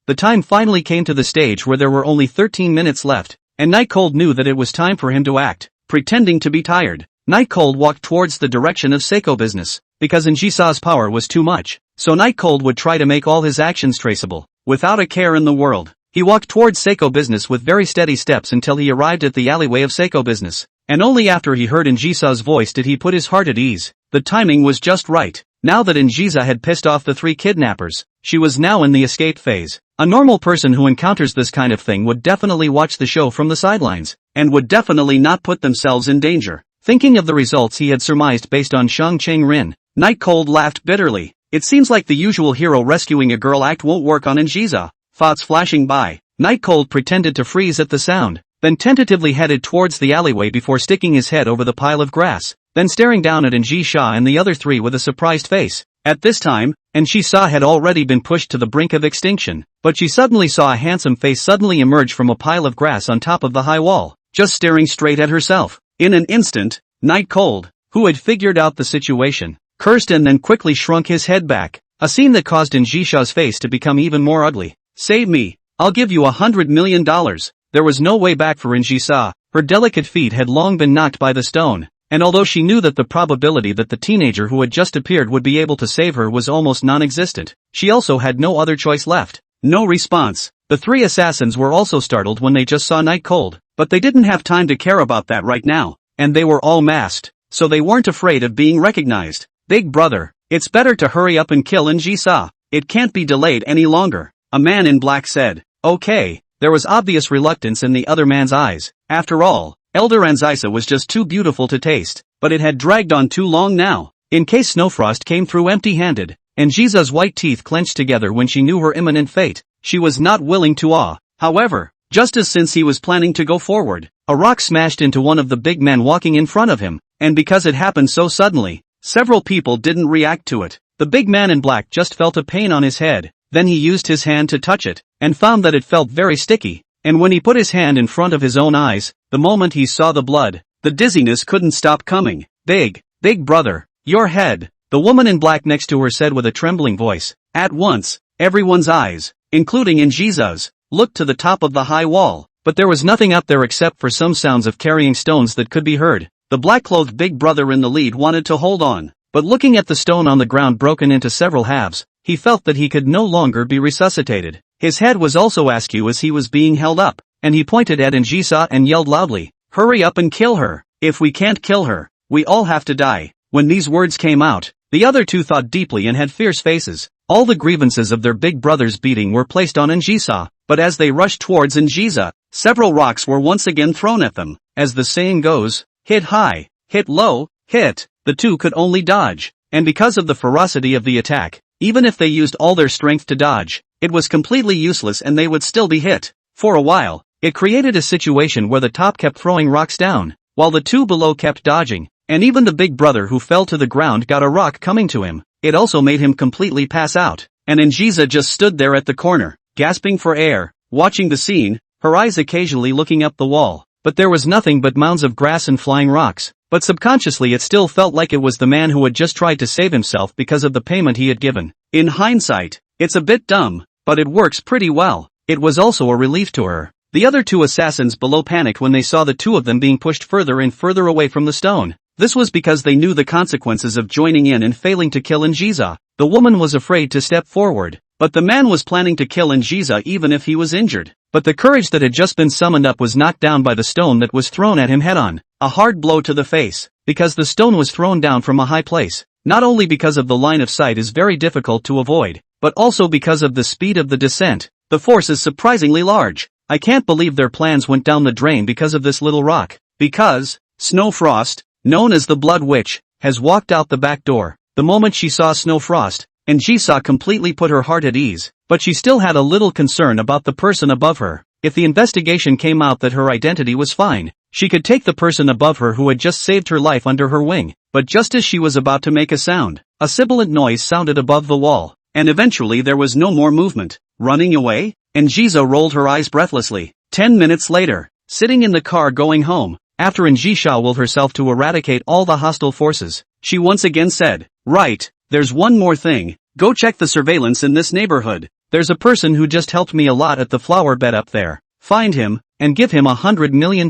the time finally came to the stage where there were only 13 minutes left, and Night Cold knew that it was time for him to act. Pretending to be tired, Night Cold walked towards the direction of Seiko Business. Because Njisa's power was too much, so Night Cold would try to make all his actions traceable, without a care in the world. He walked towards Seiko Business with very steady steps until he arrived at the alleyway of Seiko Business, and only after he heard Njisa's voice did he put his heart at ease. The timing was just right. Now that Njisa had pissed off the 3 kidnappers, she was now in the escape phase. A normal person who encounters this kind of thing would definitely watch the show from the sidelines, and would definitely not put themselves in danger. Thinking of the results he had surmised based on Shang Cheng Rin, Night Cold laughed bitterly. It seems like the usual hero rescuing a girl act won't work on Njiza. Thoughts flashing by, Night Cold pretended to freeze at the sound, then tentatively headed towards the alleyway before sticking his head over the pile of grass, then staring down at Njisha and the other 3 with a surprised face. At this time, Njisa had already been pushed to the brink of extinction, but she suddenly saw a handsome face suddenly emerge from a pile of grass on top of the high wall, just staring straight at herself. In an instant, Night Cold, who had figured out the situation, cursed and then quickly shrunk his head back, a scene that caused Njisha's face to become even more ugly. Save me, I'll give you $100 million. There was no way back for Njisa. Her delicate feet had long been knocked by the stone, and although she knew that the probability that the teenager who had just appeared would be able to save her was almost non-existent, she also had no other choice left. No response. The 3 assassins were also startled when they just saw Night Cold, but they didn't have time to care about that right now, and they were all masked, so they weren't afraid of being recognized. Big brother, it's better to hurry up and kill Njisa. It can't be delayed any longer. A man in black said. Okay. There was obvious reluctance in the other man's eyes. After all, Elder Anzisa was just too beautiful to taste, but it had dragged on too long now. In case Snowfrost came through empty-handed, Njisa's white teeth clenched together when she knew her imminent fate. She was not willing to awe. However, just as since he was planning to go forward, a rock smashed into one of the big men walking in front of him, and because it happened so suddenly, several people didn't react to it. The big man in black just felt a pain on his head. Then he used his hand to touch it, and found that it felt very sticky, and when he put his hand in front of his own eyes, the moment he saw the blood, the dizziness couldn't stop coming. Big brother, your head, the woman in black next to her said with a trembling voice. At once, everyone's eyes, including Njisa's, looked to the top of the high wall, but there was nothing up there except for some sounds of carrying stones that could be heard. The black-clothed big brother in the lead wanted to hold on, but looking at the stone on the ground broken into several halves, he felt that he could no longer be resuscitated. His head was also askew as he was being held up, and he pointed at Njisa and yelled loudly, "Hurry up and kill her! If we can't kill her, we all have to die." When these words came out, the other 2 thought deeply and had fierce faces. All the grievances of their big brother's beating were placed on Njisa, but as they rushed towards Njisa, several rocks were once again thrown at them. As the saying goes, hit high, hit low, hit. The 2 could only dodge, and because of the ferocity of the attack, even if they used all their strength to dodge, it was completely useless and they would still be hit. For a while, it created a situation where the top kept throwing rocks down, while the 2 below kept dodging, and even the big brother who fell to the ground got a rock coming to him. It also made him completely pass out, and Njisa just stood there at the corner, gasping for air, watching the scene, her eyes occasionally looking up the wall, but there was nothing but mounds of grass and flying rocks. but subconsciously it still felt like it was the man who had just tried to save himself because of the payment he had given. In hindsight, it's a bit dumb, but it works pretty well. It was also a relief to her. The other two assassins below panicked when they saw the two of them being pushed further and further away from the stone. This was because they knew the consequences of joining in and failing to kill Njiza. The woman was afraid to step forward, but the man was planning to kill Njiza even if he was injured. But the courage that had just been summoned up was knocked down by the stone that was thrown at him head-on. A hard blow to the face, because the stone was thrown down from a high place. Not only because of the line of sight is very difficult to avoid, but also because of the speed of the descent. The force is surprisingly large. I can't believe their plans went down the drain because of this little rock. Because Snowfrost, known as the Blood Witch, has walked out the back door. The moment she saw Snowfrost, Njiza completely put her heart at ease, but she still had a little concern about the person above her. If the investigation came out that her identity was fine, she could take the person above her who had just saved her life under her wing. But just as she was about to make a sound, a sibilant noise sounded above the wall, and eventually there was no more movement. Running away? Njiza rolled her eyes breathlessly. 10 minutes later, sitting in the car going home, after Njiza willed herself to eradicate all the hostile forces, she once again said, "Right, there's one more thing, go check the surveillance in this neighborhood. There's a person who just helped me a lot at the flower bed up there. Find him, and give him $100 million.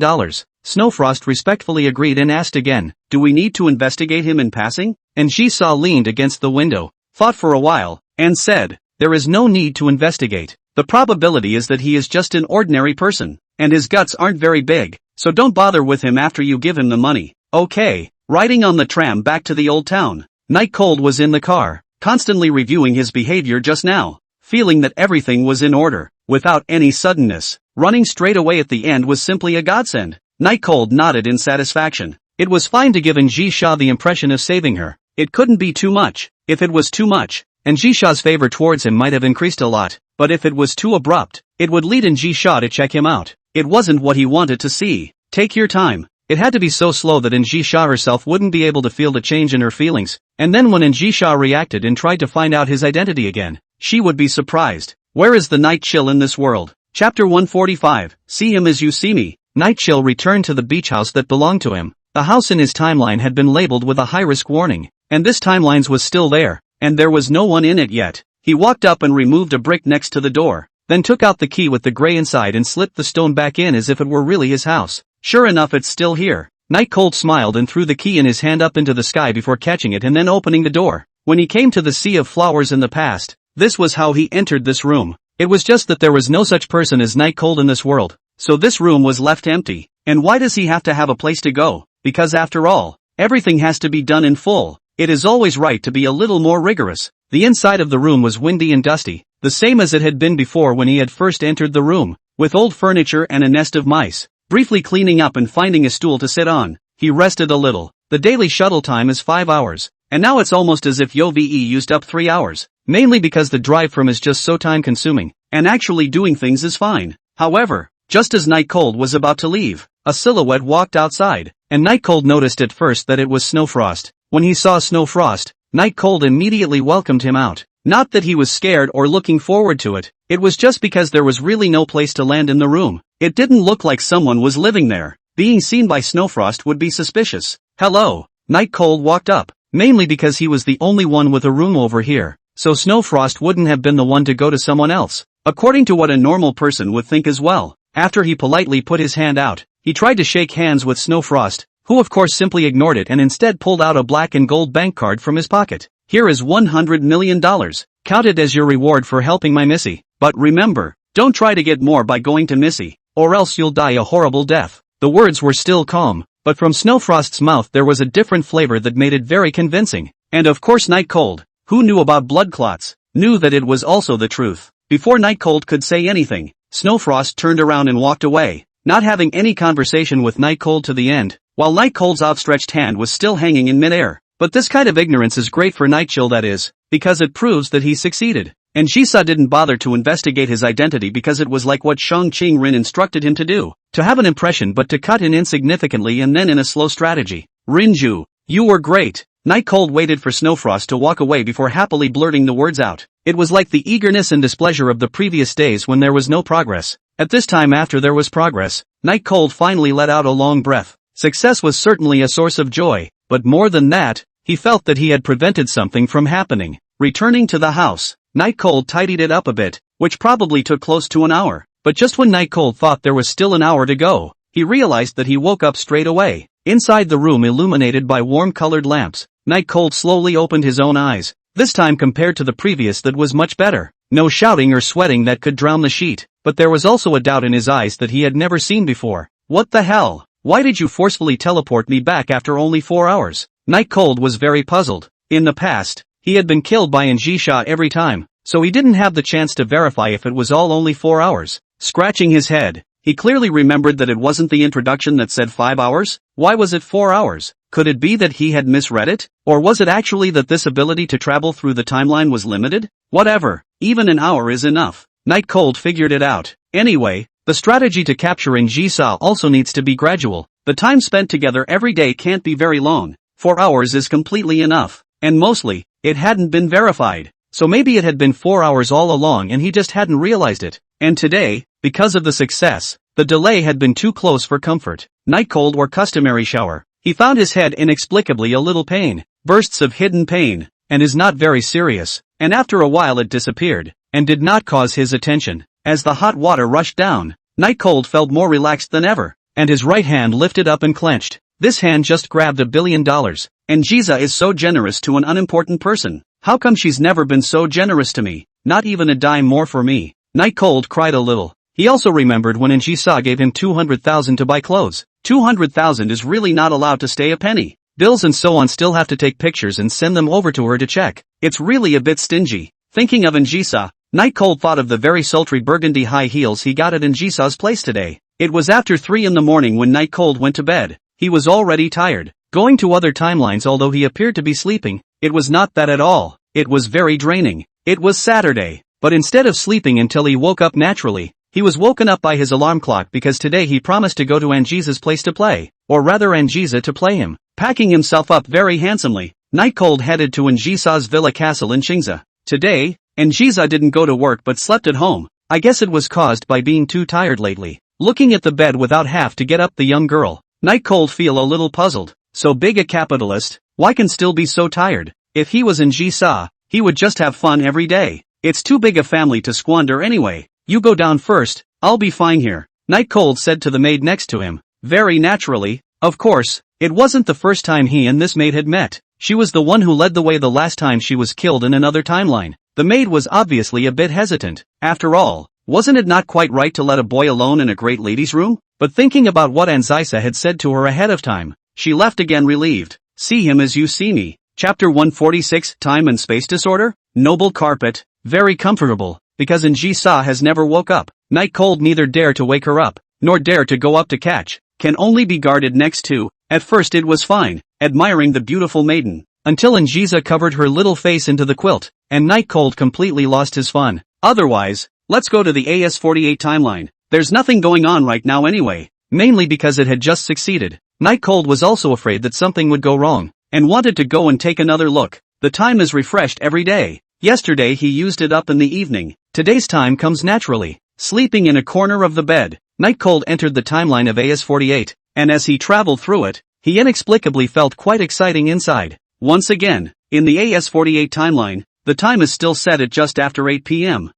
Snowfrost respectfully agreed and asked again, "Do we need to investigate him in passing?" Njiza leaned against the window, thought for a while, and said, "There is no need to investigate. The probability is that he is just an ordinary person, and his guts aren't very big, so don't bother with him after you give him the money." Okay. Riding on the tram back to the old town, Night Cold was in the car, constantly reviewing his behavior just now, feeling that everything was in order, without any suddenness. Running straight away at the end was simply a godsend. Night Cold nodded in satisfaction. It was fine to give Njiza the impression of saving her. It couldn't be too much. If it was too much, Njiza's favor towards him might have increased a lot, but if it was too abrupt, it would lead Njiza to check him out. It wasn't what he wanted to see. Take your time. It had to be so slow that Njiza herself wouldn't be able to feel the change in her feelings, and then when Njiza reacted and tried to find out his identity again, she would be surprised. Where is the Night Chill in this world? Chapter 145, See Him As You See Me. Night Chill returned to the beach house that belonged to him. The house in his timeline had been labeled with a high-risk warning, and this timeline's was still there, and there was no one in it yet. He walked up and removed a brick next to the door, then took out the key with the gray inside and slipped the stone back in as if it were really his house. Sure enough, it's still here. Night Cold smiled and threw the key in his hand up into the sky before catching it and then opening the door. When he came to the sea of flowers in the past, this was how he entered this room. It was just that there was no such person as Night Cold in this world, so this room was left empty. And why does he have to have a place to go? Because after all, everything has to be done in full. It is always right to be a little more rigorous. The inside of the room was windy and dusty, the same as it had been before when he had first entered the room, with old furniture and a nest of mice. Briefly cleaning up and finding a stool to sit on, he rested a little. The daily shuttle time is 5 hours, and now it's almost as if YOVE used up 3 hours, mainly because the drive from is just so time-consuming, and actually doing things is fine. However, just as Night Cold was about to leave, a silhouette walked outside, and Night Cold noticed at first that it was Snowfrost. When he saw Snowfrost, Night Cold immediately welcomed him out. Not that he was scared or looking forward to it, it was just because there was really no place to land in the room. It didn't look like someone was living there. Being seen by Snowfrost would be suspicious. Hello. Night Cold walked up, mainly because he was the only one with a room over here, so Snowfrost wouldn't have been the one to go to someone else, according to what a normal person would think as well. After he politely put his hand out, he tried to shake hands with Snowfrost, who of course simply ignored it and instead pulled out a black and gold bank card from his pocket. Here is $100 million. Count it as your reward for helping my Missy. But remember, don't try to get more by going to Missy, or else you'll die a horrible death. The words were still calm, but from Snowfrost's mouth there was a different flavor that made it very convincing. And of course Night Cold, who knew about blood clots, knew that it was also the truth. Before Night Cold could say anything, Snowfrost turned around and walked away, not having any conversation with Night Cold to the end, while Night Cold's outstretched hand was still hanging in midair. But this kind of ignorance is great for Night Chill, that is, because it proves that he succeeded. And Njiza didn't bother to investigate his identity because it was like what Shang Qing Rin instructed him to do, to have an impression but to cut in insignificantly and then in a slow strategy. Rinju, you were great. Night Cold waited for Snowfrost to walk away before happily blurting the words out. It was like the eagerness and displeasure of the previous days when there was no progress. At this time, after there was progress, Night Cold finally let out a long breath. Success was certainly a source of joy, but more than that, he felt that he had prevented something from happening. Returning to the house, Night Cold tidied it up a bit, which probably took close to an hour. But just when Night Cold thought there was still an hour to go, he realized that he woke up straight away. Inside the room illuminated by warm-colored lamps, Night Cold slowly opened his own eyes. This time compared to the previous that was much better. No shouting or sweating that could drown the sheet, but there was also a doubt in his eyes that he had never seen before. What the hell? Why did you forcefully teleport me back after only 4 hours? Night Cold was very puzzled. In the past, he had been killed by an shot every time, so he didn't have the chance to verify if it was all only 4 hours. Scratching his head, he clearly remembered that it wasn't the introduction that said 5 hours. Why was it 4 hours? Could it be that he had misread it? Or was it actually that this ability to travel through the timeline was limited? Whatever, even an hour is enough. Night Cold figured it out. Anyway, the strategy to capture Njisa also needs to be gradual. The time spent together every day can't be very long. 4 hours is completely enough. And mostly, it hadn't been verified. So maybe it had been 4 hours all along and he just hadn't realized it. And today, because of the success, the delay had been too close for comfort. Night Cold or customary shower. He found his head inexplicably a little pain, bursts of hidden pain, and is not very serious, and after a while it disappeared, and did not cause his attention. As the hot water rushed down, Night Cold felt more relaxed than ever, and his right hand lifted up and clenched. This hand just grabbed $1 billion, and Jiza is so generous to an unimportant person. How come she's never been so generous to me? Not even a dime more for me. Night Cold cried a little. He also remembered when Njisa gave him 200,000 to buy clothes. 200,000 is really not allowed to stay a penny. Bills and so on still have to take pictures and send them over to her to check. It's really a bit stingy. Thinking of Njisa, Night Cold thought of the very sultry burgundy high heels he got at Njisa's place today. It was after 3 in the morning when Night Cold went to bed. He was already tired. Going to other timelines, although he appeared to be sleeping, it was not that at all. It was very draining. It was Saturday. But instead of sleeping until he woke up naturally, he was woken up by his alarm clock because today he promised to go to Anjisa's place to play, or rather Anjisa to play him. Packing himself up very handsomely, Night Cold headed to Anjisa's villa castle in Qingza. Today, Anjisa didn't go to work but slept at home. I guess it was caused by being too tired lately. Looking at the bed without have to get up, the young girl, Night Cold feel a little puzzled. So big a capitalist, why can still be so tired? If he was Njisa, he would just have fun every day. It's too big a family to squander anyway. You go down first, I'll be fine here, Night Cold said to the maid next to him. Very naturally, of course, it wasn't the first time he and this maid had met. She was the one who led the way the last time she was killed in another timeline. The maid was obviously a bit hesitant. After all, wasn't it not quite right to let a boy alone in a great lady's room? But thinking about what Anjisa had said to her ahead of time, she left again relieved. See him as you see me. Chapter 146, Time and Space Disorder? Noble carpet, very comfortable, because Njisa has never woke up. Night Cold neither dare to wake her up, nor dare to go up to catch, can only be guarded next to. At first it was fine, admiring the beautiful maiden, until Njisa covered her little face into the quilt, and Night Cold completely lost his fun. Otherwise, let's go to the AS48 timeline. There's nothing going on right now anyway, mainly because it had just succeeded. Night Cold was also afraid that something would go wrong, and wanted to go and take another look. The time is refreshed every day. Yesterday he used it up in the evening. Today's time comes naturally. Sleeping in a corner of the bed, Night Cold entered the timeline of AS48, and as he traveled through it, he inexplicably felt quite exciting inside. Once again, in the AS48 timeline, the time is still set at just after 8 p.m.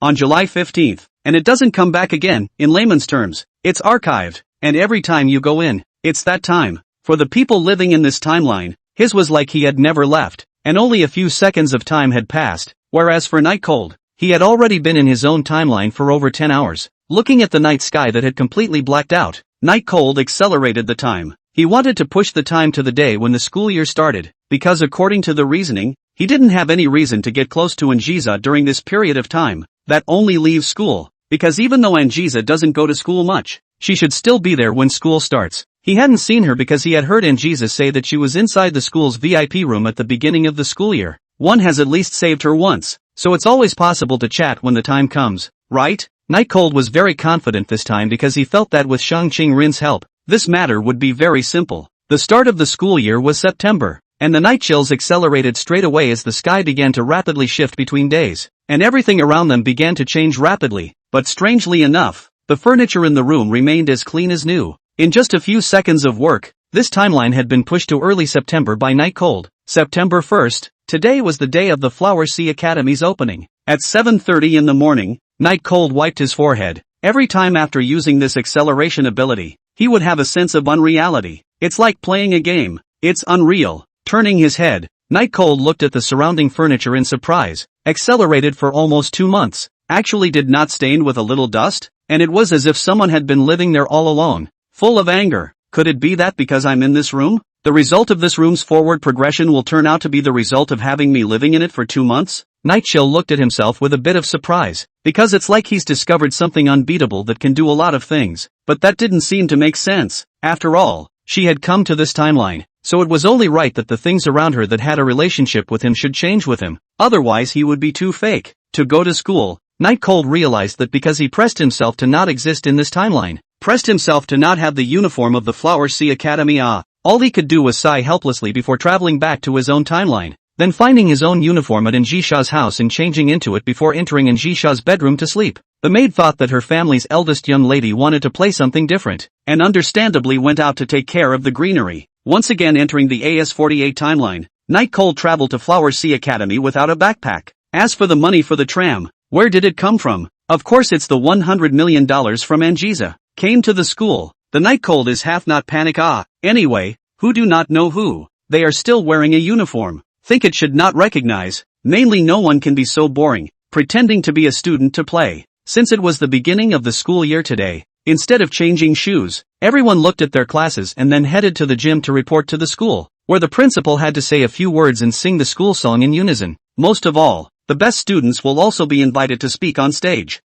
on July 15th, and it doesn't come back again. In layman's terms, it's archived, and every time you go in, it's that time. For the people living in this timeline, his was like he had never left, and only a few seconds of time had passed, whereas for Night Cold, he had already been in his own timeline for over 10 hours. Looking at the night sky that had completely blacked out, Night Cold accelerated the time. He wanted to push the time to the day when the school year started, because according to the reasoning, he didn't have any reason to get close to Anjisa during this period of time. That only leaves school, because even though Anjisa doesn't go to school much, she should still be there when school starts. He hadn't seen her because he had heard Anjisa say that she was inside the school's VIP room at the beginning of the school year. One has at least saved her once, so it's always possible to chat when the time comes, right? Night Cold was very confident this time because he felt that with Shang Qingrin's help, this matter would be very simple. The start of the school year was September, and the night chills accelerated straight away as the sky began to rapidly shift between days, and everything around them began to change rapidly. But strangely enough, the furniture in the room remained as clean as new. In just a few seconds of work, this timeline had been pushed to early September by night cold. September 1st, today was the day of the Flower Sea Academy's opening. At 7:30 in the morning, night cold wiped his forehead. Every time after using this acceleration ability, he would have a sense of unreality. It's like playing a game. It's unreal. Turning his head, night cold looked at the surrounding furniture in surprise. Accelerated for almost 2 months. Actually did not stain with a little dust? And it was as if someone had been living there all along. Full of anger. Could it be that because I'm in this room? The result of this room's forward progression will turn out to be the result of having me living in it for 2 months? Nightchill looked at himself with a bit of surprise, because it's like he's discovered something unbeatable that can do a lot of things. But that didn't seem to make sense. After all, she had come to this timeline, so it was only right that the things around her that had a relationship with him should change with him. Otherwise he would be too fake. To go to school, Night Cold realized that because he pressed himself to not exist in this timeline, pressed himself to not have the uniform of the Flower Sea Academy, all he could do was sigh helplessly before traveling back to his own timeline, then finding his own uniform at Njisha's house and changing into it before entering Njisha's bedroom to sleep. The maid thought that her family's eldest young lady wanted to play something different, and understandably went out to take care of the greenery. Once again entering the AS48 timeline, Night Cold traveled to Flower Sea Academy without a backpack. As for the money for the tram, where did it come from? Of course it's the $100 million from Anjisa. Came to the school. The Night Cold is half not panic Anyway, who do not know who? They are still wearing a uniform. Think it should not recognize. Mainly no one can be so boring, pretending to be a student to play. Since it was the beginning of the school year today, instead of changing shoes, everyone looked at their classes and then headed to the gym to report to the school, where the principal had to say a few words and sing the school song in unison. Most of all, the best students will also be invited to speak on stage.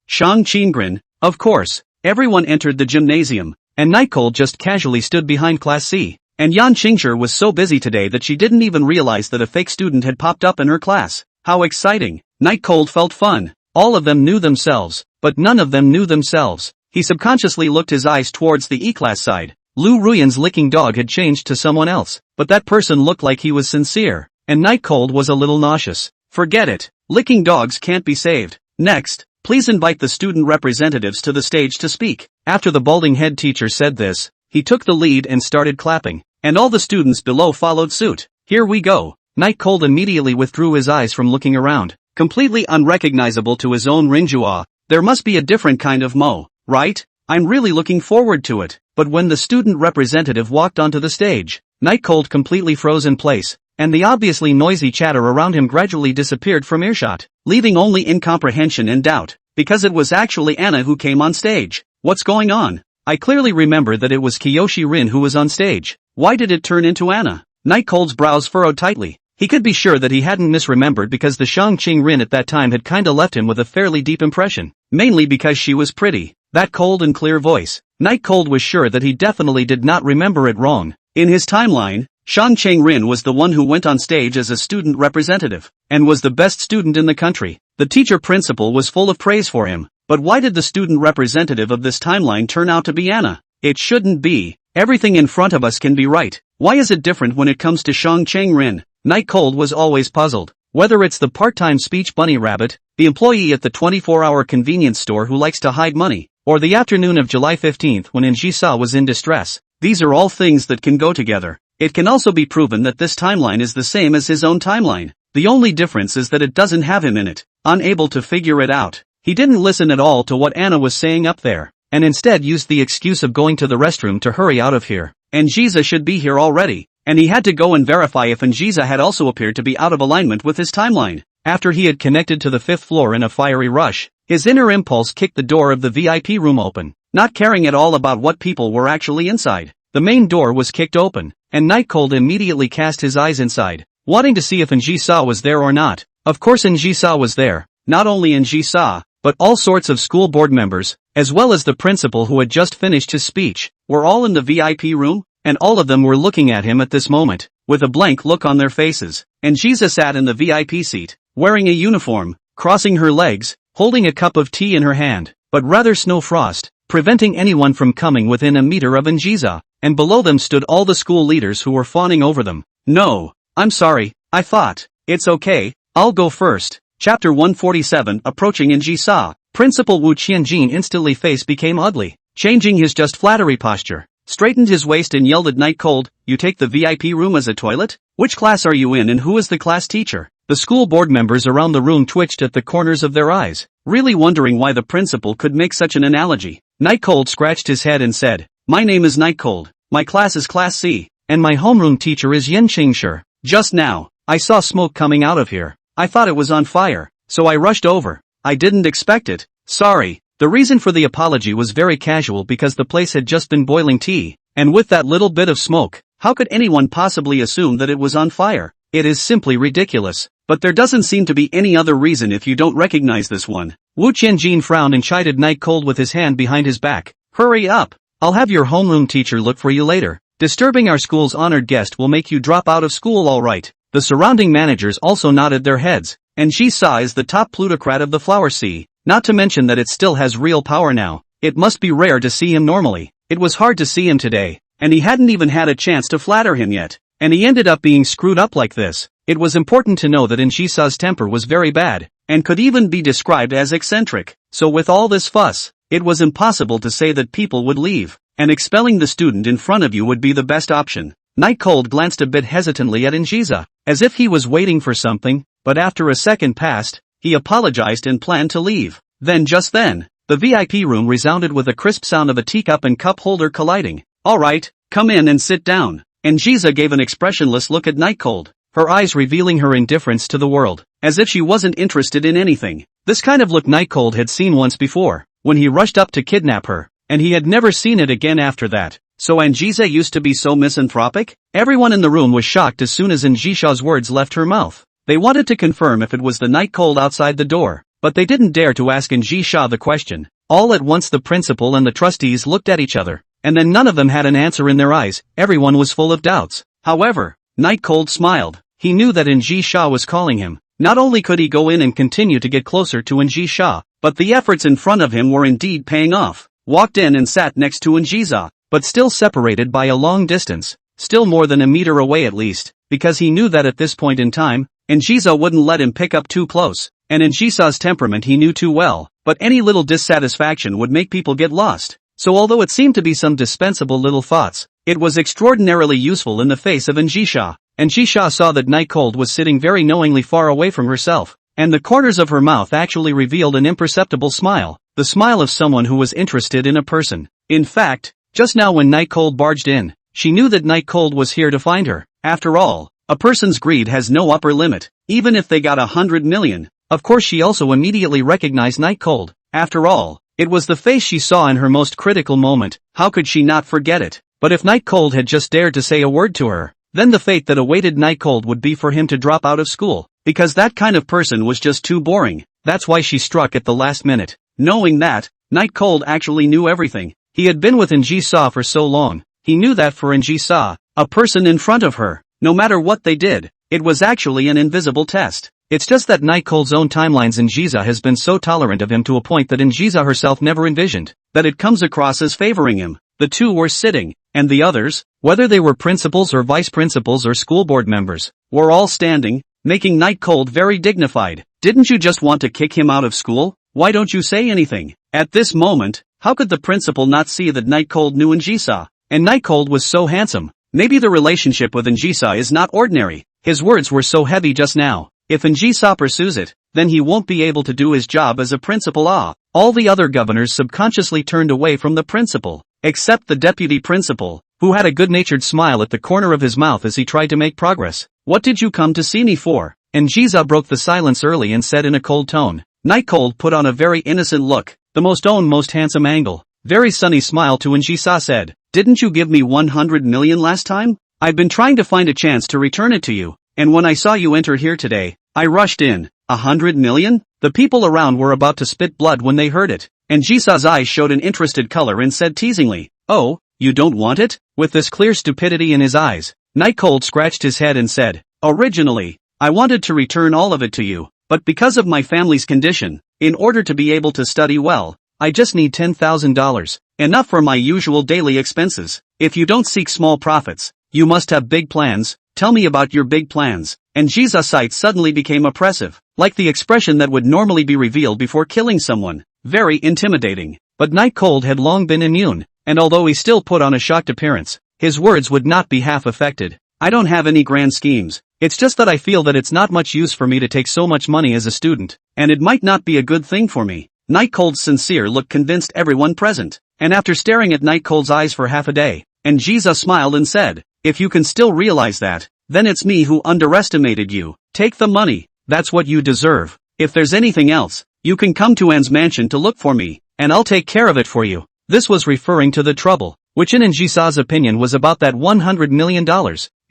Shang Qingren, of course. Everyone entered the gymnasium, and Night Cold just casually stood behind Class C. And Yan Qingzhe was so busy today that she didn't even realize that a fake student had popped up in her class. How exciting! Night Cold felt fun. All of them knew themselves, but none of them knew themselves. He subconsciously looked his eyes towards the E-class side. Lu Ruyan's licking dog had changed to someone else, but that person looked like he was sincere, and Night Cold was a little nauseous. Forget it. Licking dogs can't be saved. Next, please invite the student representatives to the stage to speak. After the balding head teacher said this, he took the lead and started clapping, and all the students below followed suit. Here we go. Night Cold immediately withdrew his eyes from looking around, completely unrecognizable to his own Rinjua. There must be a different kind of Mo, right? I'm really looking forward to it. But when the student representative walked onto the stage, Night Cold completely froze in place, and the obviously noisy chatter around him gradually disappeared from earshot, leaving only incomprehension and doubt, because it was actually Anna who came on stage. What's going on? I clearly remember that it was Kiyoshi Rin who was on stage. Why did it turn into Anna? Night Cold's brows furrowed tightly. He could be sure that he hadn't misremembered because the Shang Qing Rin at that time had kinda left him with a fairly deep impression, mainly because she was pretty. That cold and clear voice. Night Cold was sure that he definitely did not remember it wrong. In his timeline, Shang Qing Rin was the one who went on stage as a student representative, and was the best student in the country. The teacher principal was full of praise for him. But why did the student representative of this timeline turn out to be Anna? It shouldn't be. Everything in front of us can be right. Why is it different when it comes to Shang Qing Rin? Night Cold was always puzzled. Whether it's the part-time speech bunny rabbit, the employee at the 24-hour convenience store who likes to hide money, or the afternoon of July 15th when Njisa was in distress. These are all things that can go together. It can also be proven that this timeline is the same as his own timeline. The only difference is that it doesn't have him in it. Unable to figure it out, he didn't listen at all to what Anna was saying up there, and instead used the excuse of going to the restroom to hurry out of here. Njisa should be here already, and he had to go and verify if Njisa had also appeared to be out of alignment with his timeline. After he had connected to the 5th floor in a fiery rush, his inner impulse kicked the door of the VIP room open, not caring at all about what people were actually inside. The main door was kicked open, and Night Cold immediately cast his eyes inside, wanting to see if Njisa was there or not. Of course Njisa was there. Not only Njisa, but all sorts of school board members, as well as the principal who had just finished his speech, were all in the VIP room, and all of them were looking at him at this moment, with a blank look on their faces. Njisa sat in the VIP seat, wearing a uniform, crossing her legs, holding a cup of tea in her hand, but rather snow frost, preventing anyone from coming within a meter of Njisa, and below them stood all the school leaders who were fawning over them. No, I'm sorry, I thought. It's okay, I'll go first. Chapter 147 Approaching Njisa. Principal Wu Qianjin instantly face became ugly. changing his just flattery posture, straightened his waist and yelled at Night Cold, "You take the VIP room as a toilet? Which class are you in and who is the class teacher?" The school board members around the room twitched at the corners of their eyes, really wondering why the principal could make such an analogy. Night Cold scratched his head and said, "My name is Night Cold, my class is Class C, and my homeroom teacher is Yin Qingshi. Just now, I saw smoke coming out of here. I thought it was on fire, so I rushed over. I didn't expect it. Sorry." The reason for the apology was very casual because the place had just been boiling tea, and with that little bit of smoke, how could anyone possibly assume that it was on fire? It is simply ridiculous. But there doesn't seem to be any other reason if you don't recognize this one. Wu Qianjin frowned and chided Night Cold with his hand behind his back. "Hurry up. I'll have your homeroom teacher look for you later. Disturbing our school's honored guest will make you drop out of school, all right." The surrounding managers also nodded their heads, and Ji-sa is the top plutocrat of the Flower Sea, not to mention that it still has real power now. It must be rare to see him normally. It was hard to see him today, and he hadn't even had a chance to flatter him yet, and he ended up being screwed up like this. It was important to know that Ji-sa's temper was very bad, and could even be described as eccentric. So with all this fuss, it was impossible to say that people would leave, and expelling the student in front of you would be the best option. Night Cold glanced a bit hesitantly at Ji-sa, as if he was waiting for something, but after a second passed, he apologized and planned to leave. Just then, the VIP room resounded with a crisp sound of a teacup and cup holder colliding. "All right, come in and sit down." And Ji-sa gave an expressionless look at Night Cold, her eyes revealing her indifference to the world, as if she wasn't interested in anything. This kind of look Night Cold had seen once before, when he rushed up to kidnap her, and he had never seen it again after that. So Ji-sa used to be so misanthropic? Everyone in the room was shocked as soon as Ji-sa's words left her mouth. They wanted to confirm if it was the Night Cold outside the door, but they didn't dare to ask Ji-sa the question. All at once the principal and the trustees looked at each other, and then none of them had an answer in their eyes. Everyone was full of doubts. However, Night Cold smiled. He knew that Ji-sa was calling him. Not only could he go in and continue to get closer to Ji-sa, but the efforts in front of him were indeed paying off. Walked in and sat next to Ji-sa, but still separated by a long distance, still more than a meter away at least, because he knew that at this point in time, Ji-sa wouldn't let him pick up too close, and Ji-sa's temperament he knew too well, but any little dissatisfaction would make people get lost. So although it seemed to be some dispensable little thoughts, it was extraordinarily useful in the face of Ji-sa. Ji-sa saw that Night Cold was sitting very knowingly far away from herself, and the corners of her mouth actually revealed an imperceptible smile, the smile of someone who was interested in a person. In fact, just now when Night Cold barged in, she knew that Night Cold was here to find her. After all, a person's greed has no upper limit, even if they got 100 million. Of course she also immediately recognized Night Cold. After all, it was the face she saw in her most critical moment. How could she not forget it? But if Night Cold had just dared to say a word to her, then the fate that awaited Night Cold would be for him to drop out of school, because that kind of person was just too boring. That's why she struck at the last minute. Knowing that, Night Cold actually knew everything. He had been with Ji-sa for so long. He knew that for Ji-sa, a person in front of her, no matter what they did, it was actually an invisible test. It's just that Night Cold's own timelines in Ji-sa has been so tolerant of him to a point that Ji-sa herself never envisioned, that it comes across as favoring him. The two were sitting, and the others, whether they were principals or vice principals or school board members, were all standing, making Night Cold very dignified. Didn't you just want to kick him out of school? Why don't you say anything? At this moment, how could the principal not see that Night Cold knew Ji-sa? And Night Cold was so handsome. Maybe the relationship with Ji-sa is not ordinary. His words were so heavy just now. If Ji-sa pursues it, then he won't be able to do his job as a principal. All the other governors subconsciously turned away from the principal, except the deputy principal, who had a good-natured smile at the corner of his mouth as he tried to make progress. "What did you come to see me for?" Ji-sa broke the silence early and said in a cold tone. Night Cold put on a very innocent look, the most handsome angle, very sunny smile to Ji-sa said, "Didn't you give me 100 million last time? I've been trying to find a chance to return it to you, and when I saw you enter here today, I rushed in. 100 million? The people around were about to spit blood when they heard it, and Ji-sa's eyes showed an interested color and said teasingly, "Oh, you don't want it?" With this clear stupidity in his eyes, Night Cold scratched his head and said, "Originally, I wanted to return all of it to you, but because of my family's condition, in order to be able to study well, I just need $10,000, enough for my usual daily expenses. If you don't seek small profits, you must have big plans. Tell me about your big plans." And Ji-sa's sight suddenly became oppressive, like the expression that would normally be revealed before killing someone. Very intimidating. But Night Cold had long been immune, and although he still put on a shocked appearance, his words would not be half affected. I don't have any grand schemes. It's just that I feel that it's not much use for me to take so much money as a student, and it might not be a good thing for me. Night Cold's sincere look convinced everyone present, and after staring at Night Cold's eyes for half a day, Jiza smiled and said, if you can still realize that, then it's me who underestimated you. Take the money, that's what you deserve. If there's anything else, you can come to An's mansion to look for me, and I'll take care of it for you. This was referring to the trouble, which in Jisa's opinion was about that $100 million,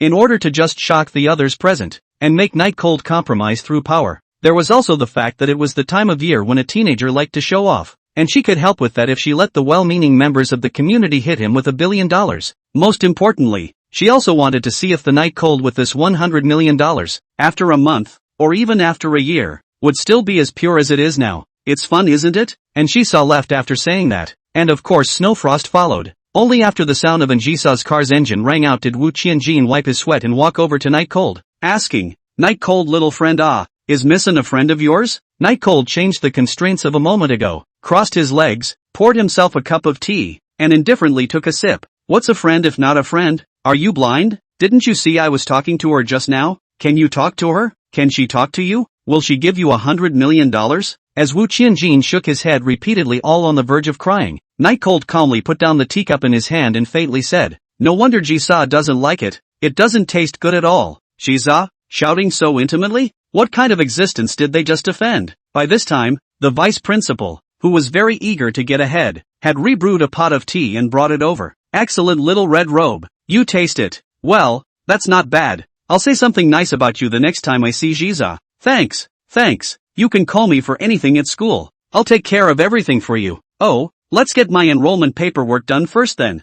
in order to just shock the others present, and make Night Cold compromise through power. There was also the fact that it was the time of year when a teenager liked to show off, and she could help with that if she let the well-meaning members of the community hit him with $1 billion. Most importantly, she also wanted to see if the Night Cold with this $100 million, after a month, or even after a year, would still be as pure as it is now. It's fun, isn't it? And Shisa left after saying that, and of course Snowfrost followed. Only after the sound of Jisa's car's engine rang out did Wu Qianjin wipe his sweat and walk over to Night Cold, asking, Night Cold little friend, is Missin a friend of yours? Night Cold changed the constraints of a moment ago, crossed his legs, poured himself a cup of tea, and indifferently took a sip. What's a friend if not a friend? Are you blind? Didn't you see I was talking to her just now? Can you talk to her? Can she talk to you? Will she give you $100 million? As Wu Qianjin shook his head repeatedly, all on the verge of crying, Night Cold calmly put down the teacup in his hand and faintly said, no wonder Jisa doesn't like it. It doesn't taste good at all. Jisa? Shouting so intimately? What kind of existence did they just defend? By this time, the vice principal, who was very eager to get ahead, had rebrewed a pot of tea and brought it over. Excellent little red robe. You taste it. Well, that's not bad. I'll say something nice about you the next time I see Jiza. Thanks. You can call me for anything at school. I'll take care of everything for you. Oh, let's get my enrollment paperwork done first then.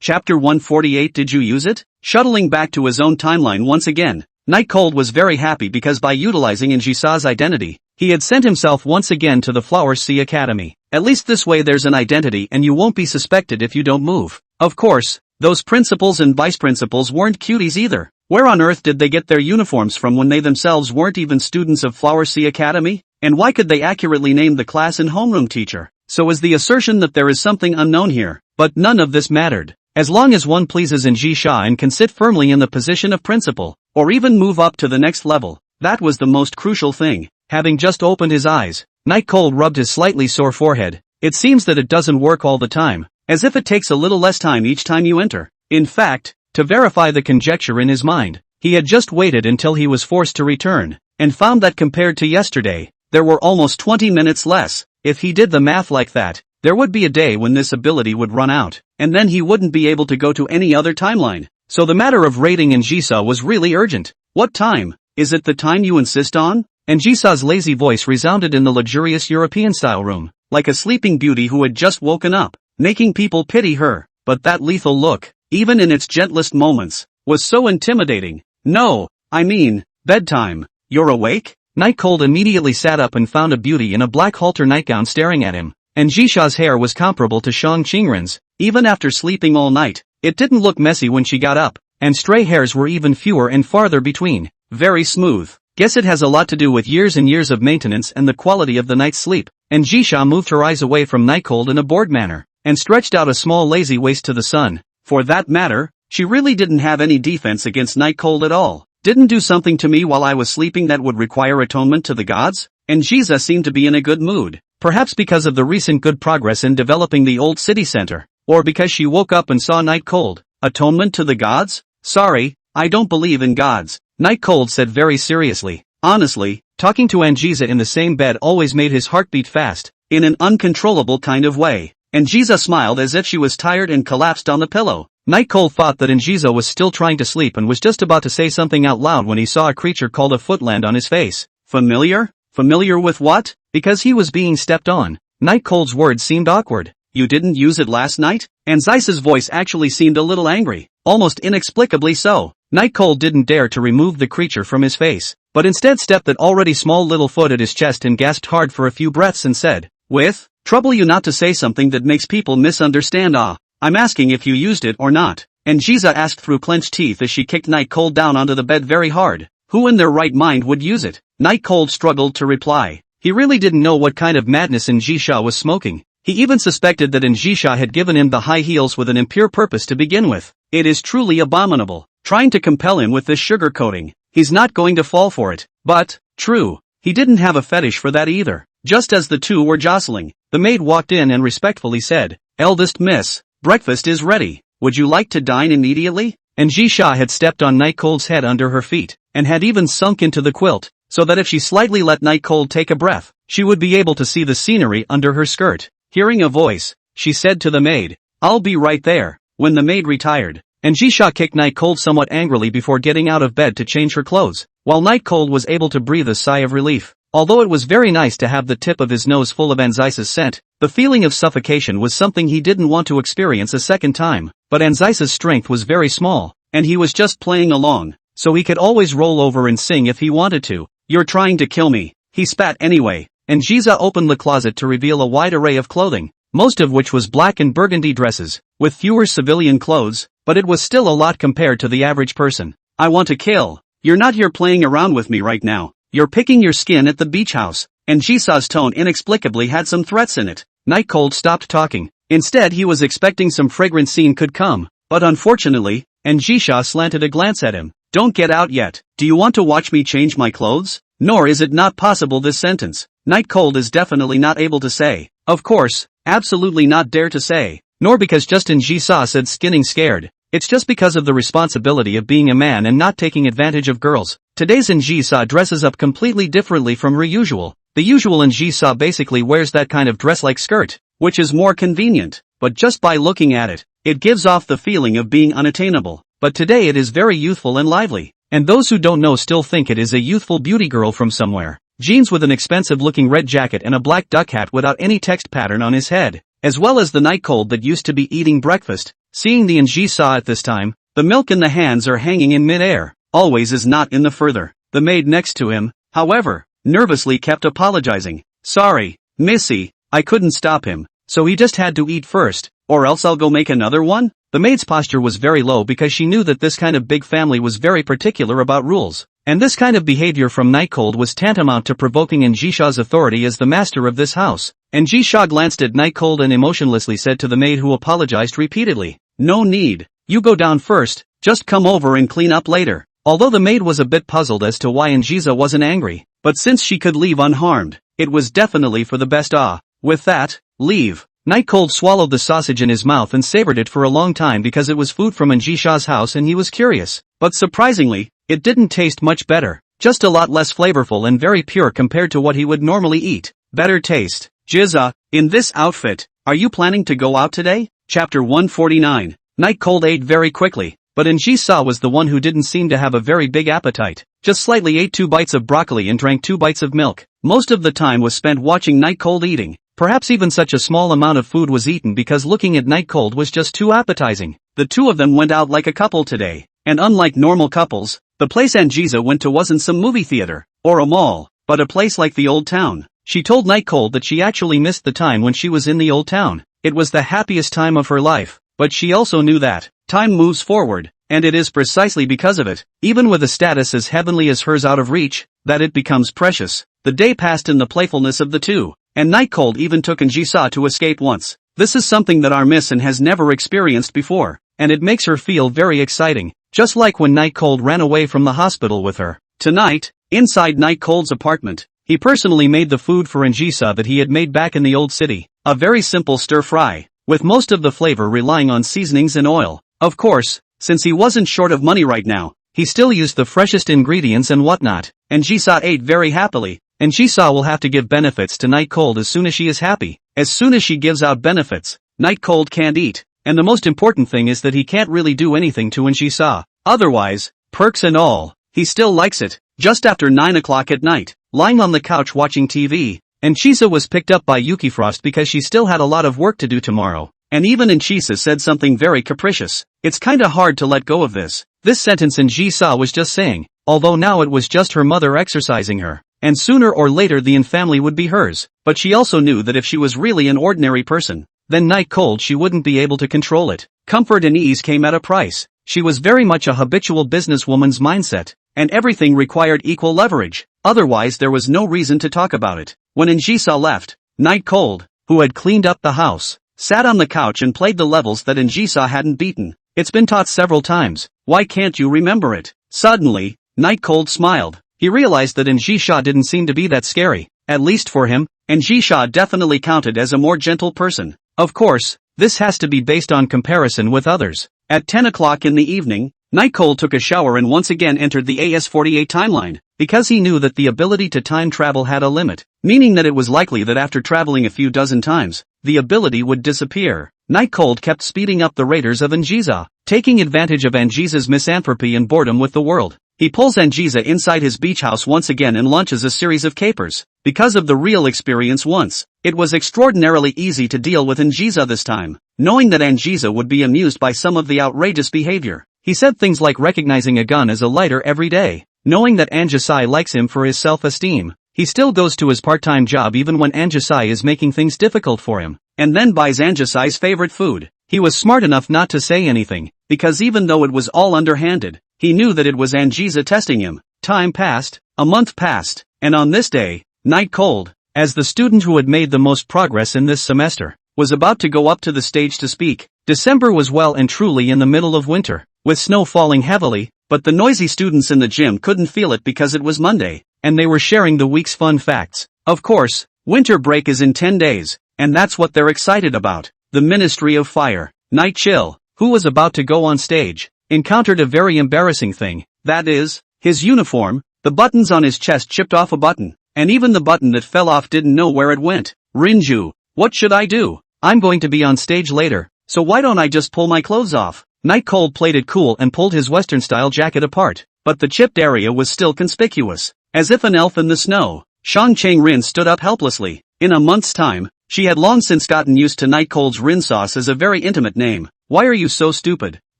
Chapter 148. Did you use it? Shuttling back to his own timeline once again, Night Cold was very happy because by utilizing Jisa's identity, he had sent himself once again to the Flower Sea Academy. At least this way there's an identity and you won't be suspected if you don't move. Of course, those principals and vice principals weren't cuties either. Where on earth did they get their uniforms from when they themselves weren't even students of Flower Sea Academy? And why could they accurately name the class and homeroom teacher? So is the assertion that there is something unknown here. But none of this mattered. As long as one pleases in Jisha and can sit firmly in the position of principal, or even move up to the next level, that was the most crucial thing. Having just opened his eyes, Night Cold rubbed his slightly sore forehead. It seems that it doesn't work all the time, as if it takes a little less time each time you enter. In fact, to verify the conjecture in his mind, he had just waited until he was forced to return, and found that compared to yesterday, there were almost 20 minutes less. If he did the math like that, there would be a day when this ability would run out, and then he wouldn't be able to go to any other timeline. So the matter of raiding Njisa was really urgent. What time? Is it the time you insist on? Njisa's lazy voice resounded in the luxurious European-style room, like a sleeping beauty who had just woken up, making people pity her. But that lethal look, even in its gentlest moments, was so intimidating. No, I mean, bedtime. You're awake? Night Cold immediately sat up and found a beauty in a black halter nightgown staring at him. And Jisha's hair was comparable to Shang Qingren's. Even after sleeping all night, it didn't look messy when she got up, and stray hairs were even fewer and farther between. Very smooth. Guess it has a lot to do with years and years of maintenance and the quality of the night's sleep. And Jisha moved her eyes away from Night Cold in a bored manner, and stretched out a small lazy waist to the sun. For that matter, she really didn't have any defense against Night Cold at all. Didn't do something to me while I was sleeping that would require atonement to the gods? And Jiza seemed to be in a good mood. Perhaps because of the recent good progress in developing the old city center, or because she woke up and saw Night Cold. Atonement to the gods? Sorry, I don't believe in gods, Night Cold said very seriously. Honestly, talking to Anjiza in the same bed always made his heart beat fast, in an uncontrollable kind of way. Anjiza smiled as if she was tired and collapsed on the pillow. Night Cold thought that Anjiza was still trying to sleep and was just about to say something out loud when he saw a creature called a foot land on his face. Familiar? Familiar with what? Because he was being stepped on. Night Cold's words seemed awkward. You didn't use it last night? And Zeiss's voice actually seemed a little angry, almost inexplicably so. Night Cold didn't dare to remove the creature from his face, but instead stepped that already small little foot at his chest and gasped hard for a few breaths and said, with? Trouble you not to say something that makes people misunderstand. I'm asking if you used it or not. And Jiza asked through clenched teeth as she kicked Night Cold down onto the bed very hard. Who in their right mind would use it? Night Cold struggled to reply. He really didn't know what kind of madness Njisha was smoking. He even suspected that Njisha had given him the high heels with an impure purpose to begin with. It is truly abominable, trying to compel him with this sugar coating. He's not going to fall for it. But, true, he didn't have a fetish for that either. Just as the two were jostling, the maid walked in and respectfully said, "Eldest miss, breakfast is ready. Would you like to dine immediately?" Njisha had stepped on Night Cold's head under her feet, and had even sunk into the quilt, so that if she slightly let Night Cold take a breath, she would be able to see the scenery under her skirt. Hearing a voice, she said to the maid, "I'll be right there." When the maid retired, Njisha kicked Night Cold somewhat angrily before getting out of bed to change her clothes, while Night Cold was able to breathe a sigh of relief. Although it was very nice to have the tip of his nose full of Anzisa's scent, the feeling of suffocation was something he didn't want to experience a second time. But Anzisa's strength was very small, and he was just playing along, so he could always roll over and sing if he wanted to. "You're trying to kill me," he spat anyway. Njisa opened the closet to reveal a wide array of clothing, most of which was black and burgundy dresses, with fewer civilian clothes, but it was still a lot compared to the average person. "I want to kill. You're not here playing around with me right now. You're picking your skin at the beach house." Njisa's tone inexplicably had some threats in it. Night Cold stopped talking. Instead he was expecting some fragrant scene could come, but unfortunately, Njisha slanted a glance at him. "Don't get out yet. Do you want to watch me change my clothes?" Nor is it not possible this sentence. Night Cold is definitely not able to say. Of course, absolutely not dare to say. Nor because just Njisa said skinning scared. It's just because of the responsibility of being a man and not taking advantage of girls. Today's Njisa dresses up completely differently from her usual. The usual Njisa basically wears that kind of dress-like skirt, which is more convenient, but just by looking at it, it gives off the feeling of being unattainable. But today it is very youthful and lively, and those who don't know still think it is a youthful beauty girl from somewhere. Jeans with an expensive-looking red jacket and a black duck hat without any text pattern on his head, as well as the Night Cold that used to be eating breakfast. Seeing the Njisa at this time, the milk in the hands are hanging in mid-air. Always is not in the further. The maid next to him, however, nervously kept apologizing. "Sorry, missy, I couldn't stop him, so he just had to eat first, or else I'll go make another one." The maid's posture was very low because she knew that this kind of big family was very particular about rules, and this kind of behavior from Night Cold was tantamount to provoking Njisha's authority as the master of this house. Njisha glanced at Night Cold and emotionlessly said to the maid who apologized repeatedly, "No need, you go down first, just come over and clean up later." Although the maid was a bit puzzled as to why Njisa wasn't angry, but since she could leave unharmed, it was definitely for the best. With that, leave. Night Cold swallowed the sausage in his mouth and savored it for a long time because it was food from Njisha's house and he was curious. But surprisingly, it didn't taste much better, just a lot less flavorful and very pure compared to what he would normally eat. Better taste. "Jizza, in this outfit, are you planning to go out today?" Chapter 149. Night Cold ate very quickly, but Njisa was the one who didn't seem to have a very big appetite. Just slightly ate 2 bites of broccoli and drank 2 bites of milk. Most of the time was spent watching Night Cold eating. Perhaps even such a small amount of food was eaten because looking at Night Cold was just too appetizing. The two of them went out like a couple today, and unlike normal couples, the place Njisa went to wasn't some movie theater, or a mall, but a place like the old town. She told Night Cold that she actually missed the time when she was in the old town. It was the happiest time of her life, but she also knew that time moves forward, and it is precisely because of it, even with a status as heavenly as hers out of reach, that it becomes precious. The day passed in the playfulness of the two, and Night Cold even took Njisa to escape once. This is something that our Missin has never experienced before, and it makes her feel very exciting, just like when Night Cold ran away from the hospital with her. Tonight, inside Night Cold's apartment, he personally made the food for Njisa that he had made back in the old city, a very simple stir-fry, with most of the flavor relying on seasonings and oil. Of course, since he wasn't short of money right now, he still used the freshest ingredients and whatnot. Njisa ate very happily. Njisa will have to give benefits to Night Cold as soon as she is happy. As soon as she gives out benefits, Night Cold can't eat, and the most important thing is that he can't really do anything to Njisa. Otherwise, perks and all, he still likes it. Just after 9 o'clock at night, lying on the couch watching TV, Njisa was picked up by Yukifrost because she still had a lot of work to do tomorrow. And even Njisa said something very capricious. "It's kinda hard to let go of this." This sentence Njisa was just saying, although now it was just her mother exercising her, and sooner or later the family would be hers. But she also knew that if she was really an ordinary person, then Night Cold she wouldn't be able to control it. Comfort and ease came at a price. She was very much a habitual businesswoman's mindset, and everything required equal leverage. Otherwise there was no reason to talk about it. When Njisa left, Night Cold, who had cleaned up the house, sat on the couch and played the levels that Njisa hadn't beaten. It's been taught several times, why can't you remember it? Suddenly, Night Cold smiled. He realized that Njisa didn't seem to be that scary, at least for him, and Njisa definitely counted as a more gentle person. Of course, this has to be based on comparison with others. At 10 o'clock in the evening, Night Cold took a shower and once again entered the AS48 timeline, because he knew that the ability to time travel had a limit, meaning that it was likely that after traveling a few dozen times, the ability would disappear. Night Cold kept speeding up the raters of Njisa, taking advantage of Njisa's misanthropy and boredom with the world. He pulls Njisa inside his beach house once again and launches a series of capers. Because of the real experience once, it was extraordinarily easy to deal with Njisa this time, knowing that Njisa would be amused by some of the outrageous behavior. He said things like recognizing a gun as a lighter every day, knowing that Anjasai likes him for his self-esteem. He still goes to his part-time job even when Anjasai is making things difficult for him, and then buys Anjasai's favorite food. He was smart enough not to say anything, because even though it was all underhanded, he knew that it was Njisa testing him. Time passed, a month passed, and on this day, Night Cold, as the student who had made the most progress in this semester, was about to go up to the stage to speak. December was well and truly in the middle of winter, with snow falling heavily, but the noisy students in the gym couldn't feel it because it was Monday, and they were sharing the week's fun facts. Of course, winter break is in 10 days, and that's what they're excited about. The Ministry of Fire, Night Chill, who was about to go on stage, encountered a very embarrassing thing, that is, his uniform. The buttons on his chest chipped off a button, and even the button that fell off didn't know where it went. Rinju, what should I do? I'm going to be on stage later, so why don't I just pull my clothes off? Night Cold played it cool and pulled his Western-style jacket apart, but the chipped area was still conspicuous, as if an elf in the snow. Shang Chang-rin stood up helplessly. In a month's time, she had long since gotten used to Night Cold's Rin Sauce as a very intimate name. Why are you so stupid?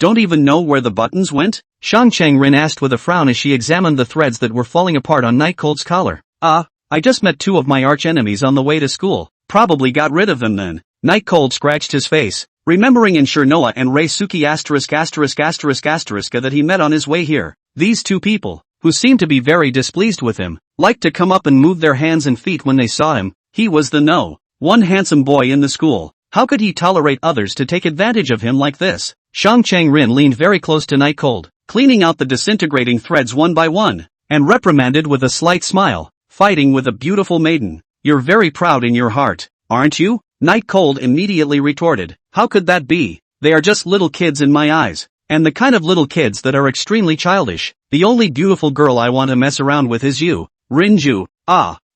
Don't even know where the buttons went? Shang Chang-rin asked with a frown as she examined the threads that were falling apart on Night Cold's collar. I just met two of my arch-enemies on the way to school. Probably got rid of them then. Night Cold scratched his face, remembering in Noah and Reisuki that he met on his way here. These two people, who seemed to be very displeased with him, liked to come up and move their hands and feet when they saw him. He was the one handsome boy in the school. How could he tolerate others to take advantage of him like this? Shang Chang-rin leaned very close to Night Cold, cleaning out the disintegrating threads one by one, and reprimanded with a slight smile. Fighting with a beautiful maiden. You're very proud in your heart, aren't you? Night Cold immediately retorted. How could that be? They are just little kids in my eyes, and the kind of little kids that are extremely childish. The only beautiful girl I want to mess around with is you, Rinju.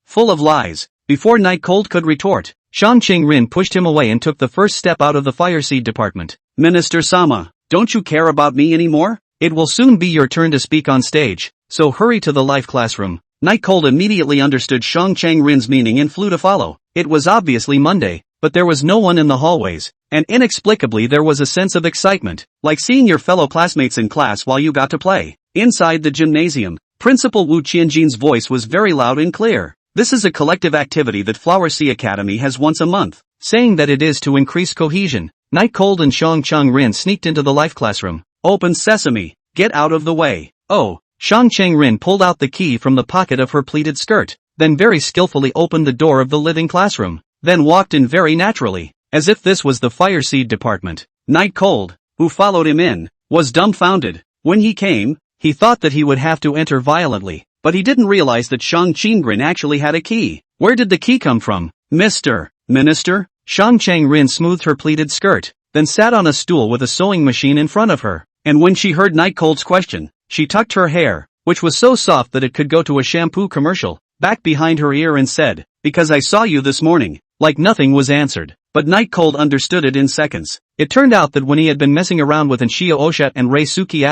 Full of lies. Before Night Cold could retort, Shang Chang-rin pushed him away and took the first step out of the fire seed department. Minister Sama, don't you care about me anymore? It will soon be your turn to speak on stage, so hurry to the life classroom. Night Cold immediately understood Shang Chang-rin's meaning and flew to follow. It was obviously Monday, but there was no one in the hallways, and inexplicably there was a sense of excitement, like seeing your fellow classmates in class while you got to play. Inside the gymnasium, Principal Wu Qianjin's voice was very loud and clear. This is a collective activity that Flower Sea Academy has once a month, saying that it is to increase cohesion. Night Cold and Shang Chang-rin sneaked into the life classroom. Open sesame, get out of the way. Oh. Shang Chang-rin pulled out the key from the pocket of her pleated skirt, then very skillfully opened the door of the living classroom, then walked in very naturally, as if this was the fire seed department. Night Cold, who followed him in, was dumbfounded. When he came, he thought that he would have to enter violently, but he didn't realize that Shang Chang-rin actually had a key. Where did the key come from? Mr. Minister? Shang Chang-rin smoothed her pleated skirt, then sat on a stool with a sewing machine in front of her, and when she heard Night Cold's question, she tucked her hair, which was so soft that it could go to a shampoo commercial, back behind her ear and said, because I saw you this morning. Like nothing was answered, but Night Cold understood it in seconds. It turned out that when he had been messing around with Anshio Oshat and Reisuki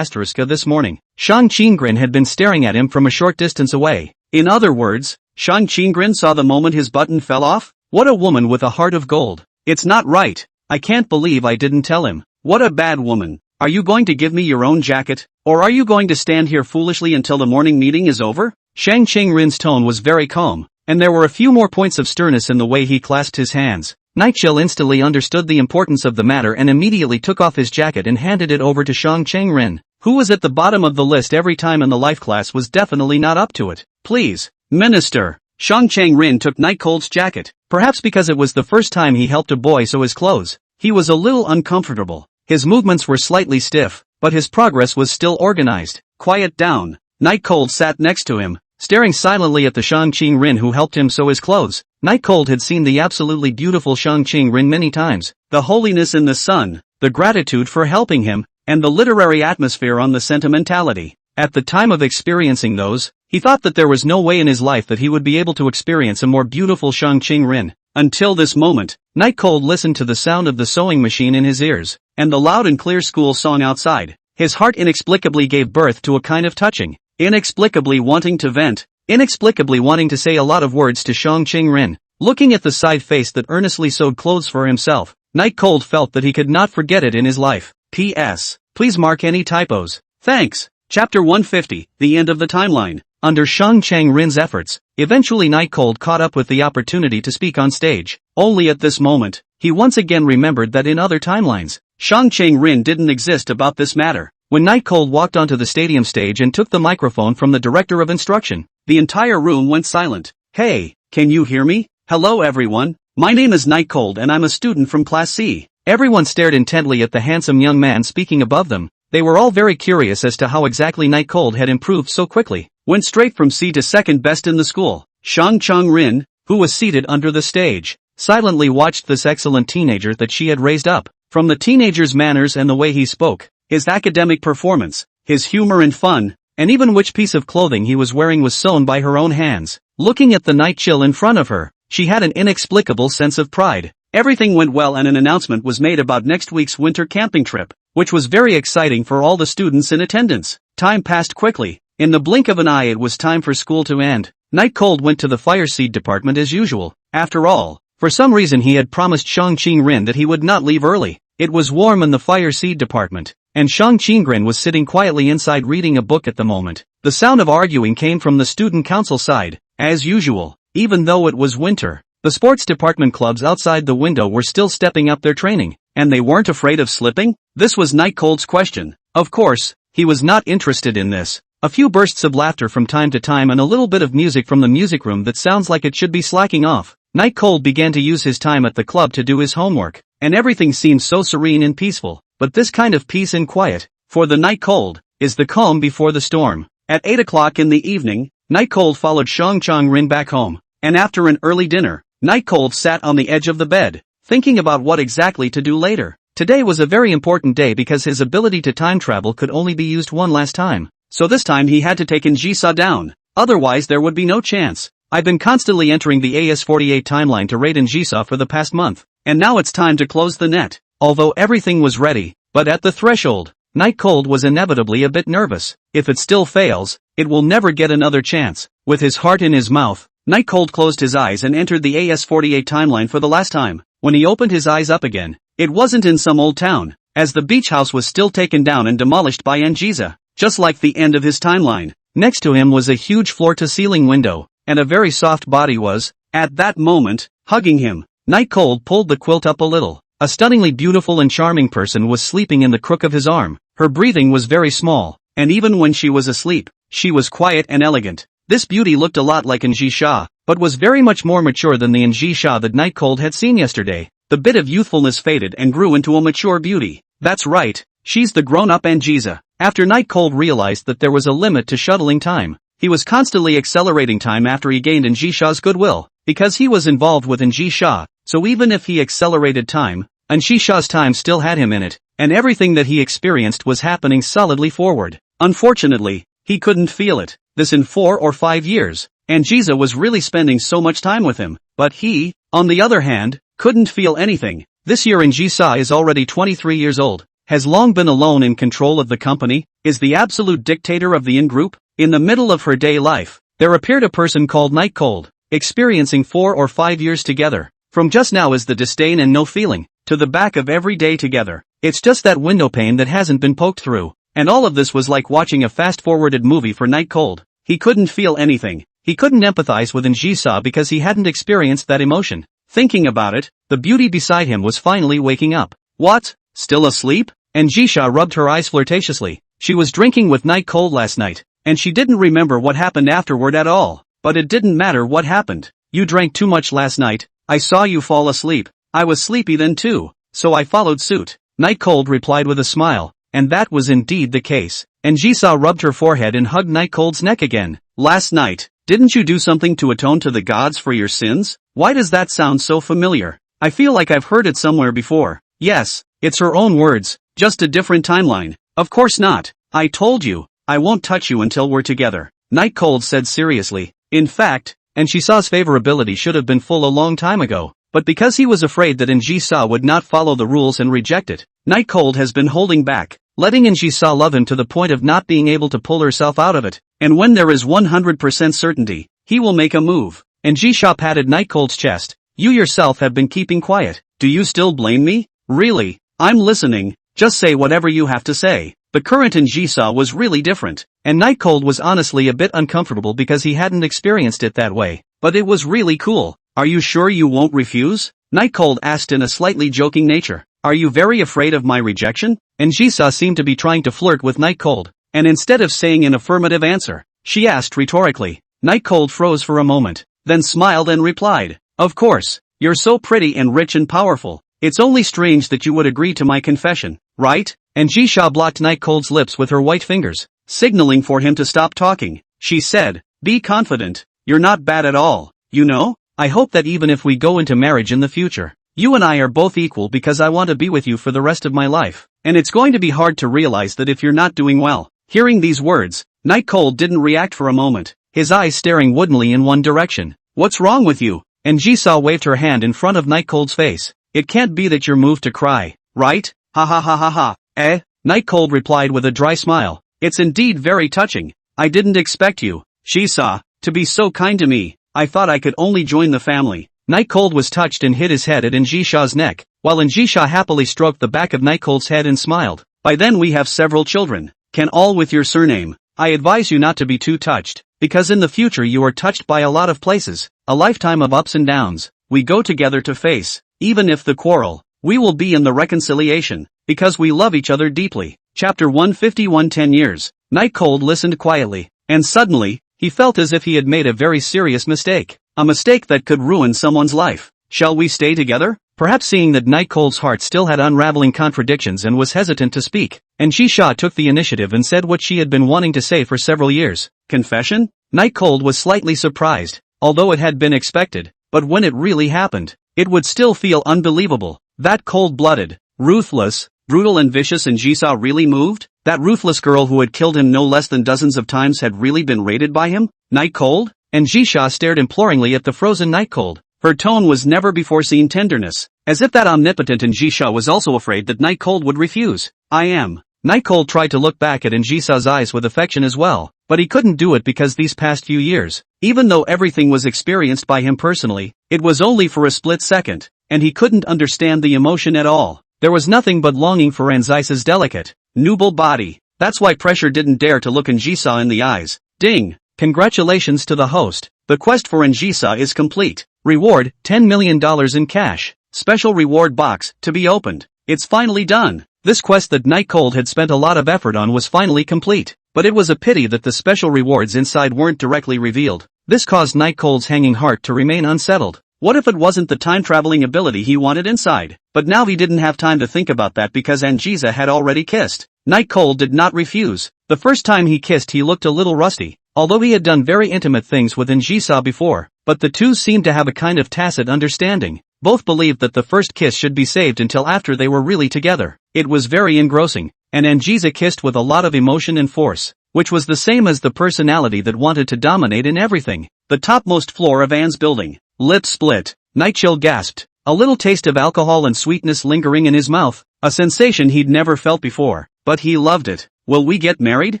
this morning, Shang Chang-rin had been staring at him from a short distance away. In other words, Shang Chang-rin saw the moment his button fell off? What a woman with a heart of gold. It's not right. I can't believe I didn't tell him. What a bad woman. Are you going to give me your own jacket, or are you going to stand here foolishly until the morning meeting is over? Shang Chang-rin's tone was very calm, and there were a few more points of sternness in the way he clasped his hands. Nightchill instantly understood the importance of the matter and immediately took off his jacket and handed it over to Shang Chang-rin, who was at the bottom of the list every time, and the life class was definitely not up to it. Please, Minister. Shang Chang-rin took Night Cold's jacket, Perhaps because it was the first time he helped a boy sew his clothes, he was a little uncomfortable. His movements were slightly stiff, but his progress was still organized. Quiet down. Night Cold sat next to him, staring silently at the Shang-Ching Rin who helped him sew his clothes. Night Cold had seen the absolutely beautiful Shang-Ching Rin many times. The holiness in the sun, the gratitude for helping him, and the literary atmosphere on the sentimentality. At the time of experiencing those, he thought that there was no way in his life that he would be able to experience a more beautiful Shang-Ching Rin. Until this moment, Night Cold listened to the sound of the sewing machine in his ears, and the loud and clear school song outside. His heart inexplicably gave birth to a kind of touching, inexplicably wanting to vent, inexplicably wanting to say a lot of words to Shang-Ching Rin. Looking at the side face that earnestly sewed clothes for himself, Night Cold felt that he could not forget it in his life. P.S. Please mark any typos. Thanks. Chapter 150, the end of the timeline. Under Shang-Ching Rin's efforts, eventually Night Cold caught up with the opportunity to speak on stage. Only at this moment, he once again remembered that in other timelines, Shang-Ching Rin didn't exist about this matter. When Night Cold walked onto the stadium stage and took the microphone from the director of instruction, the entire room went silent. Hey, can you hear me? Hello everyone, my name is Night Cold and I'm a student from Class C. Everyone stared intently at the handsome young man speaking above them. They were all very curious as to how exactly Night Cold had improved so quickly. Went straight from C to second best in the school. Shang-Ching Rin, who was seated under the stage, silently watched this excellent teenager that she had raised up. From the teenager's manners and the way he spoke, his academic performance, his humor and fun, and even which piece of clothing he was wearing was sewn by her own hands. Looking at the night chill in front of her, she had an inexplicable sense of pride. Everything went well and an announcement was made about next week's winter camping trip, which was very exciting for all the students in attendance. Time passed quickly. In the blink of an eye it was time for school to end. Night Cold went to the fire seed department as usual. After all, for some reason he had promised Shang-Ching Rin that he would not leave early. It was warm in the fire seed department, and Shang-Ching Rin was sitting quietly inside reading a book at the moment. The sound of arguing came from the student council side, as usual. Even though it was winter, the sports department clubs outside the window were still stepping up their training, and they weren't afraid of slipping? This was Night Cold's question. Of course, he was not interested in this. A few bursts of laughter from time to time and a little bit of music from the music room that sounds like it should be slacking off. Night Cold began to use his time at the club to do his homework, and everything seemed so serene and peaceful. But this kind of peace and quiet, for the Night Cold, is the calm before the storm. At 8 o'clock in the evening, Night Cold followed Shang-Ching Rin back home, and after an early dinner, Night Cold sat on the edge of the bed, thinking about what exactly to do later. Today was a very important day because his ability to time travel could only be used one last time. So this time he had to take Njisa down, otherwise there would be no chance. I've been constantly entering the AS48 timeline to raid Njisa for the past month, and now it's time to close the net. Although everything was ready, but at the threshold, Night Cold was inevitably a bit nervous. If it still fails, it will never get another chance. With his heart in his mouth, Night Cold closed his eyes and entered the AS48 timeline for the last time. When he opened his eyes up again, it wasn't in some old town, as the beach house was still taken down and demolished by Njisa. Just like the end of his timeline, next to him was a huge floor-to-ceiling window, and a very soft body was, at that moment, hugging him. Night Cold pulled the quilt up a little. A stunningly beautiful and charming person was sleeping in the crook of his arm. Her breathing was very small, and even when she was asleep, she was quiet and elegant. This beauty looked a lot like Njisa, but was very much more mature than the Njisa that Night Cold had seen yesterday. The bit of youthfulness faded and grew into a mature beauty. That's right, she's the grown-up Njisa. After Night Cold realized that there was a limit to shuttling time, he was constantly accelerating time after he gained Njisa's goodwill, because he was involved with Njisa, so even if he accelerated time, Njisa's time still had him in it, and everything that he experienced was happening solidly forward. Unfortunately, he couldn't feel it. This in 4 or 5 years, Njisa was really spending so much time with him, but he, on the other hand, couldn't feel anything. This year Njisa is already 23 years old. Has long been alone in control of the company, is the absolute dictator of the in-group. In the middle of her day life, there appeared a person called Night Cold, experiencing 4 or 5 years together. From just now is the disdain and no feeling, to the back of every day together. It's just that window pane that hasn't been poked through. And all of this was like watching a fast-forwarded movie for Night Cold. He couldn't feel anything. He couldn't empathize with Njisa because he hadn't experienced that emotion. Thinking about it, the beauty beside him was finally waking up. What? Still asleep? Njisa rubbed her eyes flirtatiously. She was drinking with Night Cold last night, and she didn't remember what happened afterward at all. But it didn't matter what happened. You drank too much last night. I saw you fall asleep. I was sleepy then too, so I followed suit. Night Cold replied with a smile, and that was indeed the case. And Jisa rubbed her forehead and hugged Night Cold's neck again. Last night, didn't you do something to atone to the gods for your sins? Why does that sound so familiar? I feel like I've heard it somewhere before. Yes, it's her own words, just a different timeline. Of course not. I told you, I won't touch you until we're together, Night Cold said seriously. In fact, and Jisa's favorability should have been full a long time ago, but because he was afraid that Jisa would not follow the rules and reject it, Night Cold has been holding back, letting Jisa love him to the point of not being able to pull herself out of it. And when there is 100% certainty, he will make a move. And Jisa patted Night Cold's chest. You yourself have been keeping quiet. Do you still blame me? Really? I'm listening. Just say whatever you have to say. The current in Jisa was really different, and Night Cold was honestly a bit uncomfortable because he hadn't experienced it that way. But it was really cool. Are you sure you won't refuse? Night Cold asked in a slightly joking nature. Are you very afraid of my rejection? And Jisa seemed to be trying to flirt with Night Cold, and instead of saying an affirmative answer, she asked rhetorically. Night Cold froze for a moment, then smiled and replied, of course, you're so pretty and rich and powerful. It's only strange that you would agree to my confession, right? And Jisa blocked Night Cold's lips with her white fingers, signaling for him to stop talking. She said, be confident, you're not bad at all, you know? I hope that even if we go into marriage in the future, you and I are both equal because I want to be with you for the rest of my life. And it's going to be hard to realize that if you're not doing well. Hearing these words, Night Cold didn't react for a moment, his eyes staring woodenly in one direction. What's wrong with you? And Jisa waved her hand in front of Night Cold's face. It can't be that you're moved to cry, right? Ha ha ha ha ha. Eh? Night Cold replied with a dry smile. It's indeed very touching. I didn't expect you, Jisa, to be so kind to me. I thought I could only join the family. Night Cold was touched and hit his head at Jisa's neck, while Jisa happily stroked the back of Night Cold's head and smiled. By then we have several children. Can all with your surname. I advise you not to be too touched, because in the future you are touched by a lot of places, a lifetime of ups and downs. We go together to face, even if the quarrel, we will be in the reconciliation, because we love each other deeply. Chapter 151. 10 years. Night Cold listened quietly, and suddenly, he felt as if he had made a very serious mistake. A mistake that could ruin someone's life. Shall we stay together? Perhaps seeing that Night Cold's heart still had unraveling contradictions and was hesitant to speak, and Jisa took the initiative and said what she had been wanting to say for several years. Confession? Night Cold was slightly surprised, although it had been expected, but when it really happened, it would still feel unbelievable. That cold-blooded, ruthless, brutal and vicious Jisa really moved? That ruthless girl who had killed him no less than dozens of times had really been raided by him? Night Cold? And Jisa stared imploringly at the frozen Night Cold. Her tone was never before seen tenderness, as if that omnipotent Jisa was also afraid that Night Cold would refuse. I am. Night Cold tried to look back at Jisa's eyes with affection as well, but he couldn't do it because these past few years, even though everything was experienced by him personally, it was only for a split second, and he couldn't understand the emotion at all. There was nothing but longing for Jisa's delicate, nubile body. That's why Pressure didn't dare to look Jisa in the eyes. Ding! Congratulations to the host. The quest for Jisa is complete. Reward, $10 million in cash. Special reward box, to be opened. It's finally done. This quest that Night Cold had spent a lot of effort on was finally complete. But it was a pity that the special rewards inside weren't directly revealed. This caused Night Cold's hanging heart to remain unsettled. What if it wasn't the time-traveling ability he wanted inside? But now he didn't have time to think about that because Jisa had already kissed. Night Cold did not refuse. The first time he kissed he looked a little rusty, although he had done very intimate things with Jisa before, but the two seemed to have a kind of tacit understanding. Both believed that the first kiss should be saved until after they were really together. It was very engrossing, and Jisa kissed with a lot of emotion and force, which was the same as the personality that wanted to dominate in everything. The topmost floor of Anne's building. Lips split. Nightchill gasped, a little taste of alcohol and sweetness lingering in his mouth, a sensation he'd never felt before, but he loved it. Will we get married?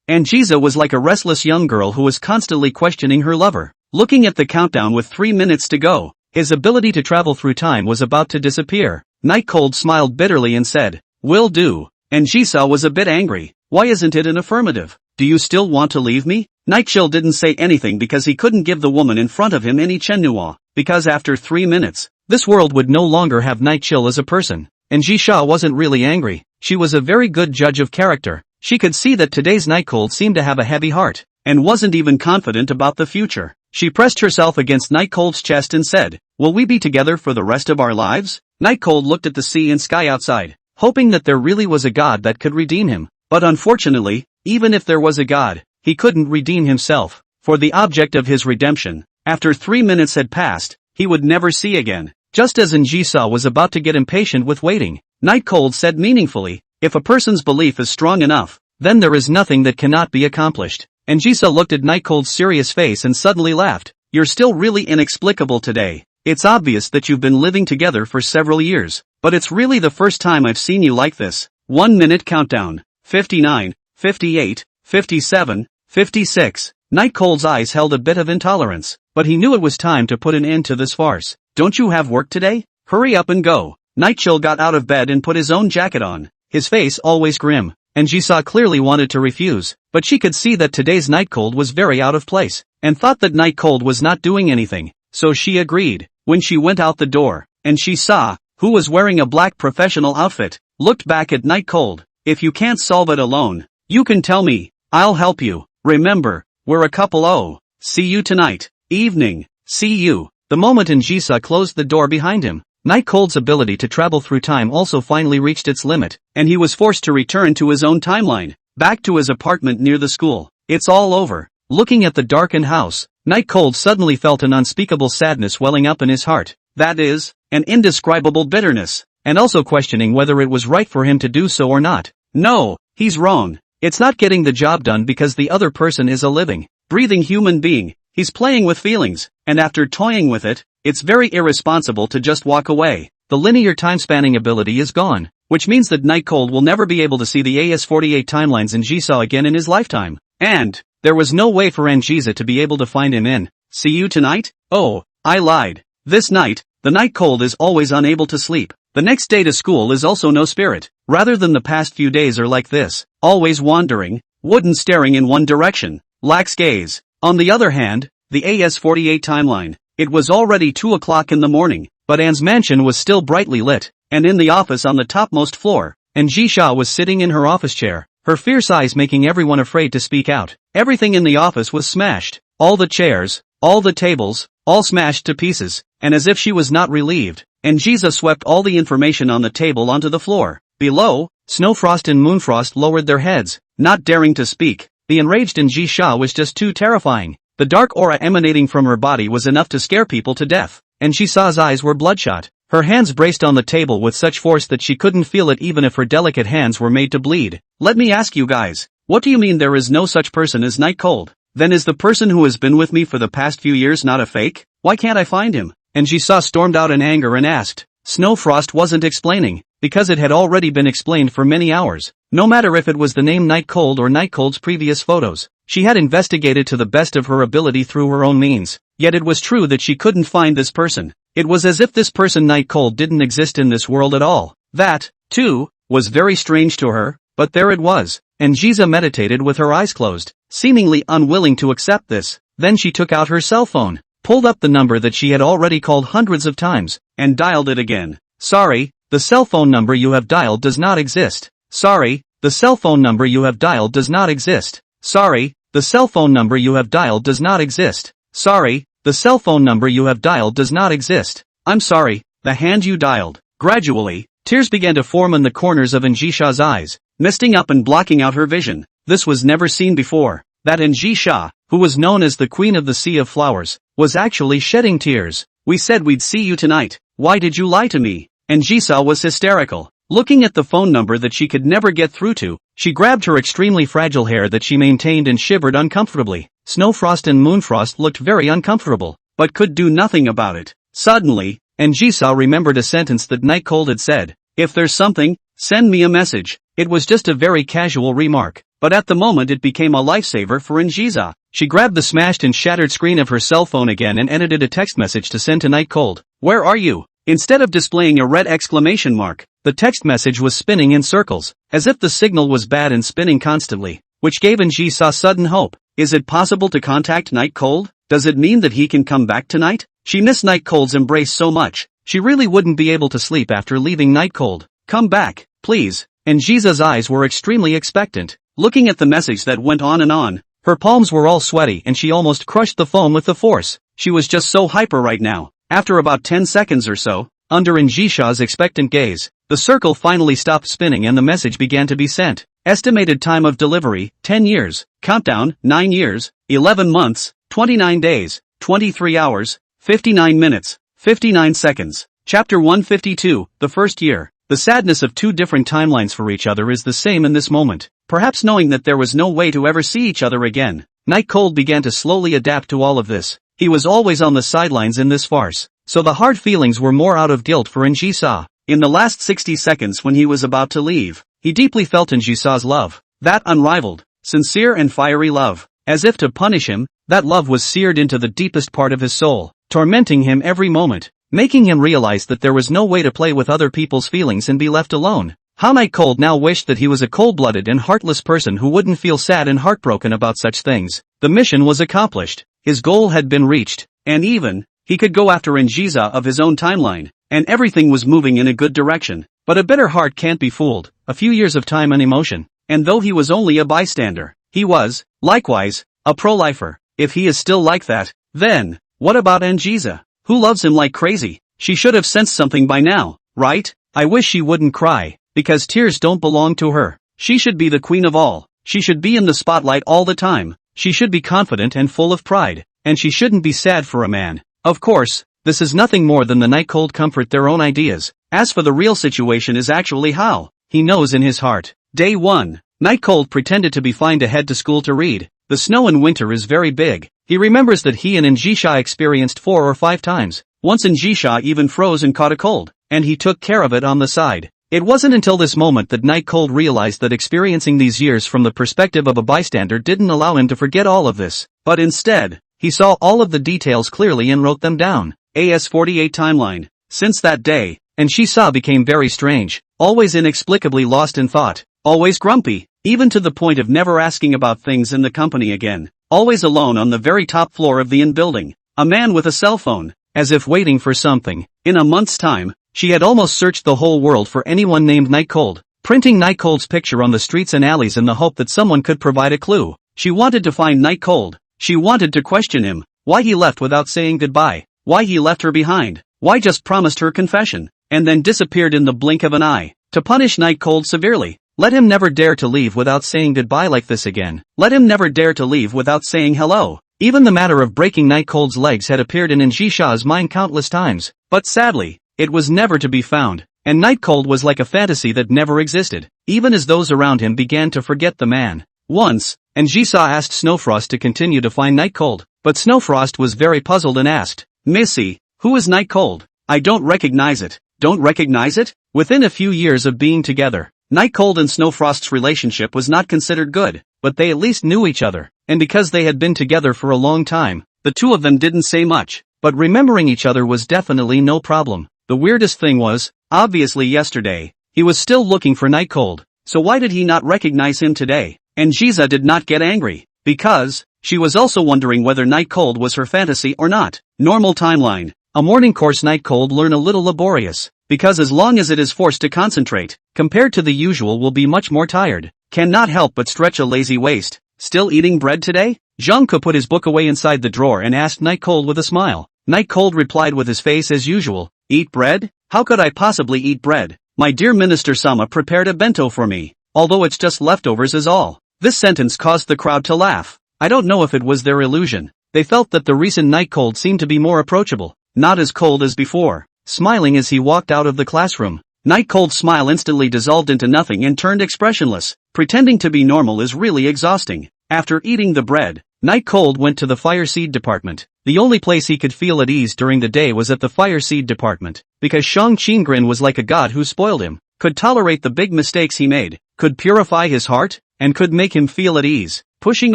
Jisa was like a restless young girl who was constantly questioning her lover. Looking at the countdown with 3 minutes to go, his ability to travel through time was about to disappear. Night Cold smiled bitterly and said, "Will do." Jisa was a bit angry. Why isn't it an affirmative? Do you still want to leave me? Nightchill didn't say anything because he couldn't give the woman in front of him any chenua, because after 3 minutes, this world would no longer have Nightchill as a person. And Jisa wasn't really angry. She was a very good judge of character. She could see that today's Night Cold seemed to have a heavy heart, and wasn't even confident about the future. She pressed herself against Night Cold's chest and said, "Will we be together for the rest of our lives?" Night Cold looked at the sea and sky outside, hoping that there really was a god that could redeem him. But unfortunately, even if there was a god, he couldn't redeem himself, for the object of his redemption, after 3 minutes had passed, he would never see again. Just as Njisa was about to get impatient with waiting, Night Cold said meaningfully, "If a person's belief is strong enough, then there is nothing that cannot be accomplished." Njisa looked at Night Cold's serious face and suddenly laughed. "You're still really inexplicable today. It's obvious that you've been living together for several years, but it's really the first time I've seen you like this." 1 minute countdown. 59, 58, 57, 56. Night Cold's eyes held a bit of intolerance, but he knew it was time to put an end to this farce. "Don't you have work today? Hurry up and go." Night Chill got out of bed and put his own jacket on, his face always grim, and Jisa clearly wanted to refuse, but she could see that today's Night Cold was very out of place, and thought that Night Cold was not doing anything, so she agreed. When she went out the door, and she saw, who was wearing a black professional outfit, looked back at Night Cold. "If you can't solve it alone, you can tell me, I'll help you. Remember, we're a couple. Oh, see you tonight. Evening, see you." The moment Njisa closed the door behind him, Night Cold's ability to travel through time also finally reached its limit, and he was forced to return to his own timeline, back to his apartment near the school. It's all over. Looking at the darkened house, Night Cold suddenly felt an unspeakable sadness welling up in his heart. That is, an indescribable bitterness, and also questioning whether it was right for him to do so or not. No, he's wrong. It's not getting the job done because the other person is a living, breathing human being. He's playing with feelings, and after toying with it, it's very irresponsible to just walk away. The linear time-spanning ability is gone, which means that Night Cold will never be able to see the AS48 timelines in Jisa again in his lifetime. And there was no way for Njisa to be able to find him in "See you tonight?" Oh, I lied. This night, the Night Cold is always unable to sleep. The next day to school is also no spirit. Rather than the past few days are like this, always wandering, wooden staring in one direction, lax gaze. On the other hand, the AS48 timeline, it was already 2 o'clock in the morning, but Anne's mansion was still brightly lit, and in the office on the topmost floor, and Jisha was sitting in her office chair, her fierce eyes making everyone afraid to speak out. Everything in the office was smashed, all the chairs, all the tables, all smashed to pieces, and as if she was not relieved, and Jiza swept all the information on the table onto the floor. Below, Snowfrost and Moonfrost lowered their heads, not daring to speak. The enraged Njisha was just too terrifying. The dark aura emanating from her body was enough to scare people to death, and Jisa's eyes were bloodshot. Her hands braced on the table with such force that she couldn't feel it even if her delicate hands were made to bleed. "Let me ask you guys, what do you mean there is no such person as Night Cold? Then is the person who has been with me for the past few years not a fake? Why can't I find him?" And Jisa stormed out in anger and asked. Snowfrost wasn't explaining, because it had already been explained for many hours. No matter if it was the name Night Cold or Night Cold's previous photos, she had investigated to the best of her ability through her own means. Yet it was true that she couldn't find this person. It was as if this person Night Cold didn't exist in this world at all. That, too, was very strange to her, but there it was, and Jiza meditated with her eyes closed, seemingly unwilling to accept this. Then she took out her cell phone, pulled up the number that she had already called hundreds of times, and dialed it again. "Sorry, the cell phone number you have dialed does not exist. Sorry, the cell phone number you have dialed does not exist. Sorry, the cell phone number you have dialed does not exist. Sorry, the cell phone number you have dialed does not exist. I'm sorry, the hand you dialed." Gradually, tears began to form in the corners of Njisha's eyes, misting up and blocking out her vision. This was never seen before. That Njisha, who was known as the Queen of the Sea of Flowers, was actually shedding tears. "We said we'd see you tonight. Why did you lie to me?" Njisa was hysterical. Looking at the phone number that she could never get through to, she grabbed her extremely fragile hair that she maintained and shivered uncomfortably. Snowfrost and Moonfrost looked very uncomfortable, but could do nothing about it. Suddenly, Njisa remembered a sentence that Night Cold had said. "If there's something, send me a message." It was just a very casual remark, but at the moment it became a lifesaver for Njisa. She grabbed the smashed and shattered screen of her cell phone again and edited a text message to send to Night Cold. "Where are you?" Instead of displaying a red exclamation mark, the text message was spinning in circles, as if the signal was bad and spinning constantly, which gave Njisa sudden hope. Is it possible to contact Night Cold? Does it mean that he can come back tonight? She missed Night Cold's embrace so much, she really wouldn't be able to sleep after leaving Night Cold. "Come back, please." Njisa's eyes were extremely expectant. Looking at the message that went on and on, Her palms were all sweaty and she almost crushed the foam with the force. She was just so hyper right now. After about 10 seconds or so, under Njisha's expectant gaze, the circle finally stopped spinning and the message began to be sent. Estimated time of delivery, 10 years. Countdown, 9 years, 11 months, 29 days, 23 hours, 59 minutes, 59 seconds. Chapter 152, The First Year. The sadness of two different timelines for each other is the same in this moment. Perhaps knowing that there was no way to ever see each other again, Night Cold began to slowly adapt to all of this. He was always on the sidelines in this farce, so the hard feelings were more out of guilt for Njisa. In the last 60 seconds when he was about to leave, he deeply felt Njisa's love. That unrivaled, sincere and fiery love. As if to punish him, that love was seared into the deepest part of his soul, tormenting him every moment, making him realize that there was no way to play with other people's feelings and be left alone. How Night Cold now wished that he was a cold-blooded and heartless person who wouldn't feel sad and heartbroken about such things. The mission was accomplished, his goal had been reached, and even, he could go after Njisa of his own timeline, and everything was moving in a good direction. But a bitter heart can't be fooled. A few years of time and emotion, and though he was only a bystander, he was, likewise, a pro-lifer. If he is still like that, then, what about Njisa, who loves him like crazy? She should have sensed something by now, right? I wish she wouldn't cry, because tears don't belong to her. She should be the queen of all. She should be in the spotlight all the time. She should be confident and full of pride, and she shouldn't be sad for a man. Of course, this is nothing more than the Night Cold comfort their own ideas. As for the real situation is actually how, he knows in his heart. Day 1. Night Cold pretended to be fine to head to school to read. The snow in winter is very big. He remembers that he and Njisha experienced 4 or 5 times. Once Njisha even froze and caught a cold, and he took care of it on the side. It wasn't until this moment that Night Cold realized that experiencing these years from the perspective of a bystander didn't allow him to forget all of this, but instead, he saw all of the details clearly and wrote them down. AS48 timeline. Since that day, Njisa became very strange, always inexplicably lost in thought, always grumpy, even to the point of never asking about things in the company again, always alone on the very top floor of the inn building, a man with a cell phone, as if waiting for something. In a month's time, she had almost searched the whole world for anyone named Night Cold, printing Night Cold's picture on the streets and alleys in the hope that someone could provide a clue. She wanted to find Night Cold. She wanted to question him, why he left without saying goodbye, why he left her behind, why just promised her confession, and then disappeared in the blink of an eye. To punish Night Cold severely. Let him never dare to leave without saying goodbye like this again. Let him never dare to leave without saying hello. Even the matter of breaking Night Cold's legs had appeared in Njisha's mind countless times, but sadly, it was never to be found, and Night Cold was like a fantasy that never existed, even as those around him began to forget the man. Once, Njisa asked Snowfrost to continue to find Night Cold, but Snowfrost was very puzzled and asked, Missy, who is Night Cold? I don't recognize it. Don't recognize it? Within a few years of being together, Night Cold and Snowfrost's relationship was not considered good, but they at least knew each other, and because they had been together for a long time, the two of them didn't say much, but remembering each other was definitely no problem. The weirdest thing was, obviously yesterday, he was still looking for Night Cold, so why did he not recognize him today? And Jiza did not get angry, because, she was also wondering whether Night Cold was her fantasy or not. Normal timeline. A morning course Night Cold learn a little laborious, because as long as it is forced to concentrate, compared to the usual will be much more tired. Cannot help but stretch a lazy waist. Still eating bread today? Jungkook put his book away inside the drawer and asked Night Cold with a smile. Night Cold replied with his face as usual. Eat bread? How could I possibly eat bread? My dear Minister Sama prepared a bento for me, although it's just leftovers is all. This sentence caused the crowd to laugh. I don't know if it was their illusion. They felt that the recent Night Cold seemed to be more approachable, not as cold as before. Smiling as he walked out of the classroom, Night Cold's smile instantly dissolved into nothing and turned expressionless. Pretending to be normal is really exhausting. After eating the bread, Night Cold went to the fire seed department. The only place he could feel at ease during the day was at the fire seed department, because Shang Qingren was like a god who spoiled him, could tolerate the big mistakes he made, could purify his heart, and could make him feel at ease. Pushing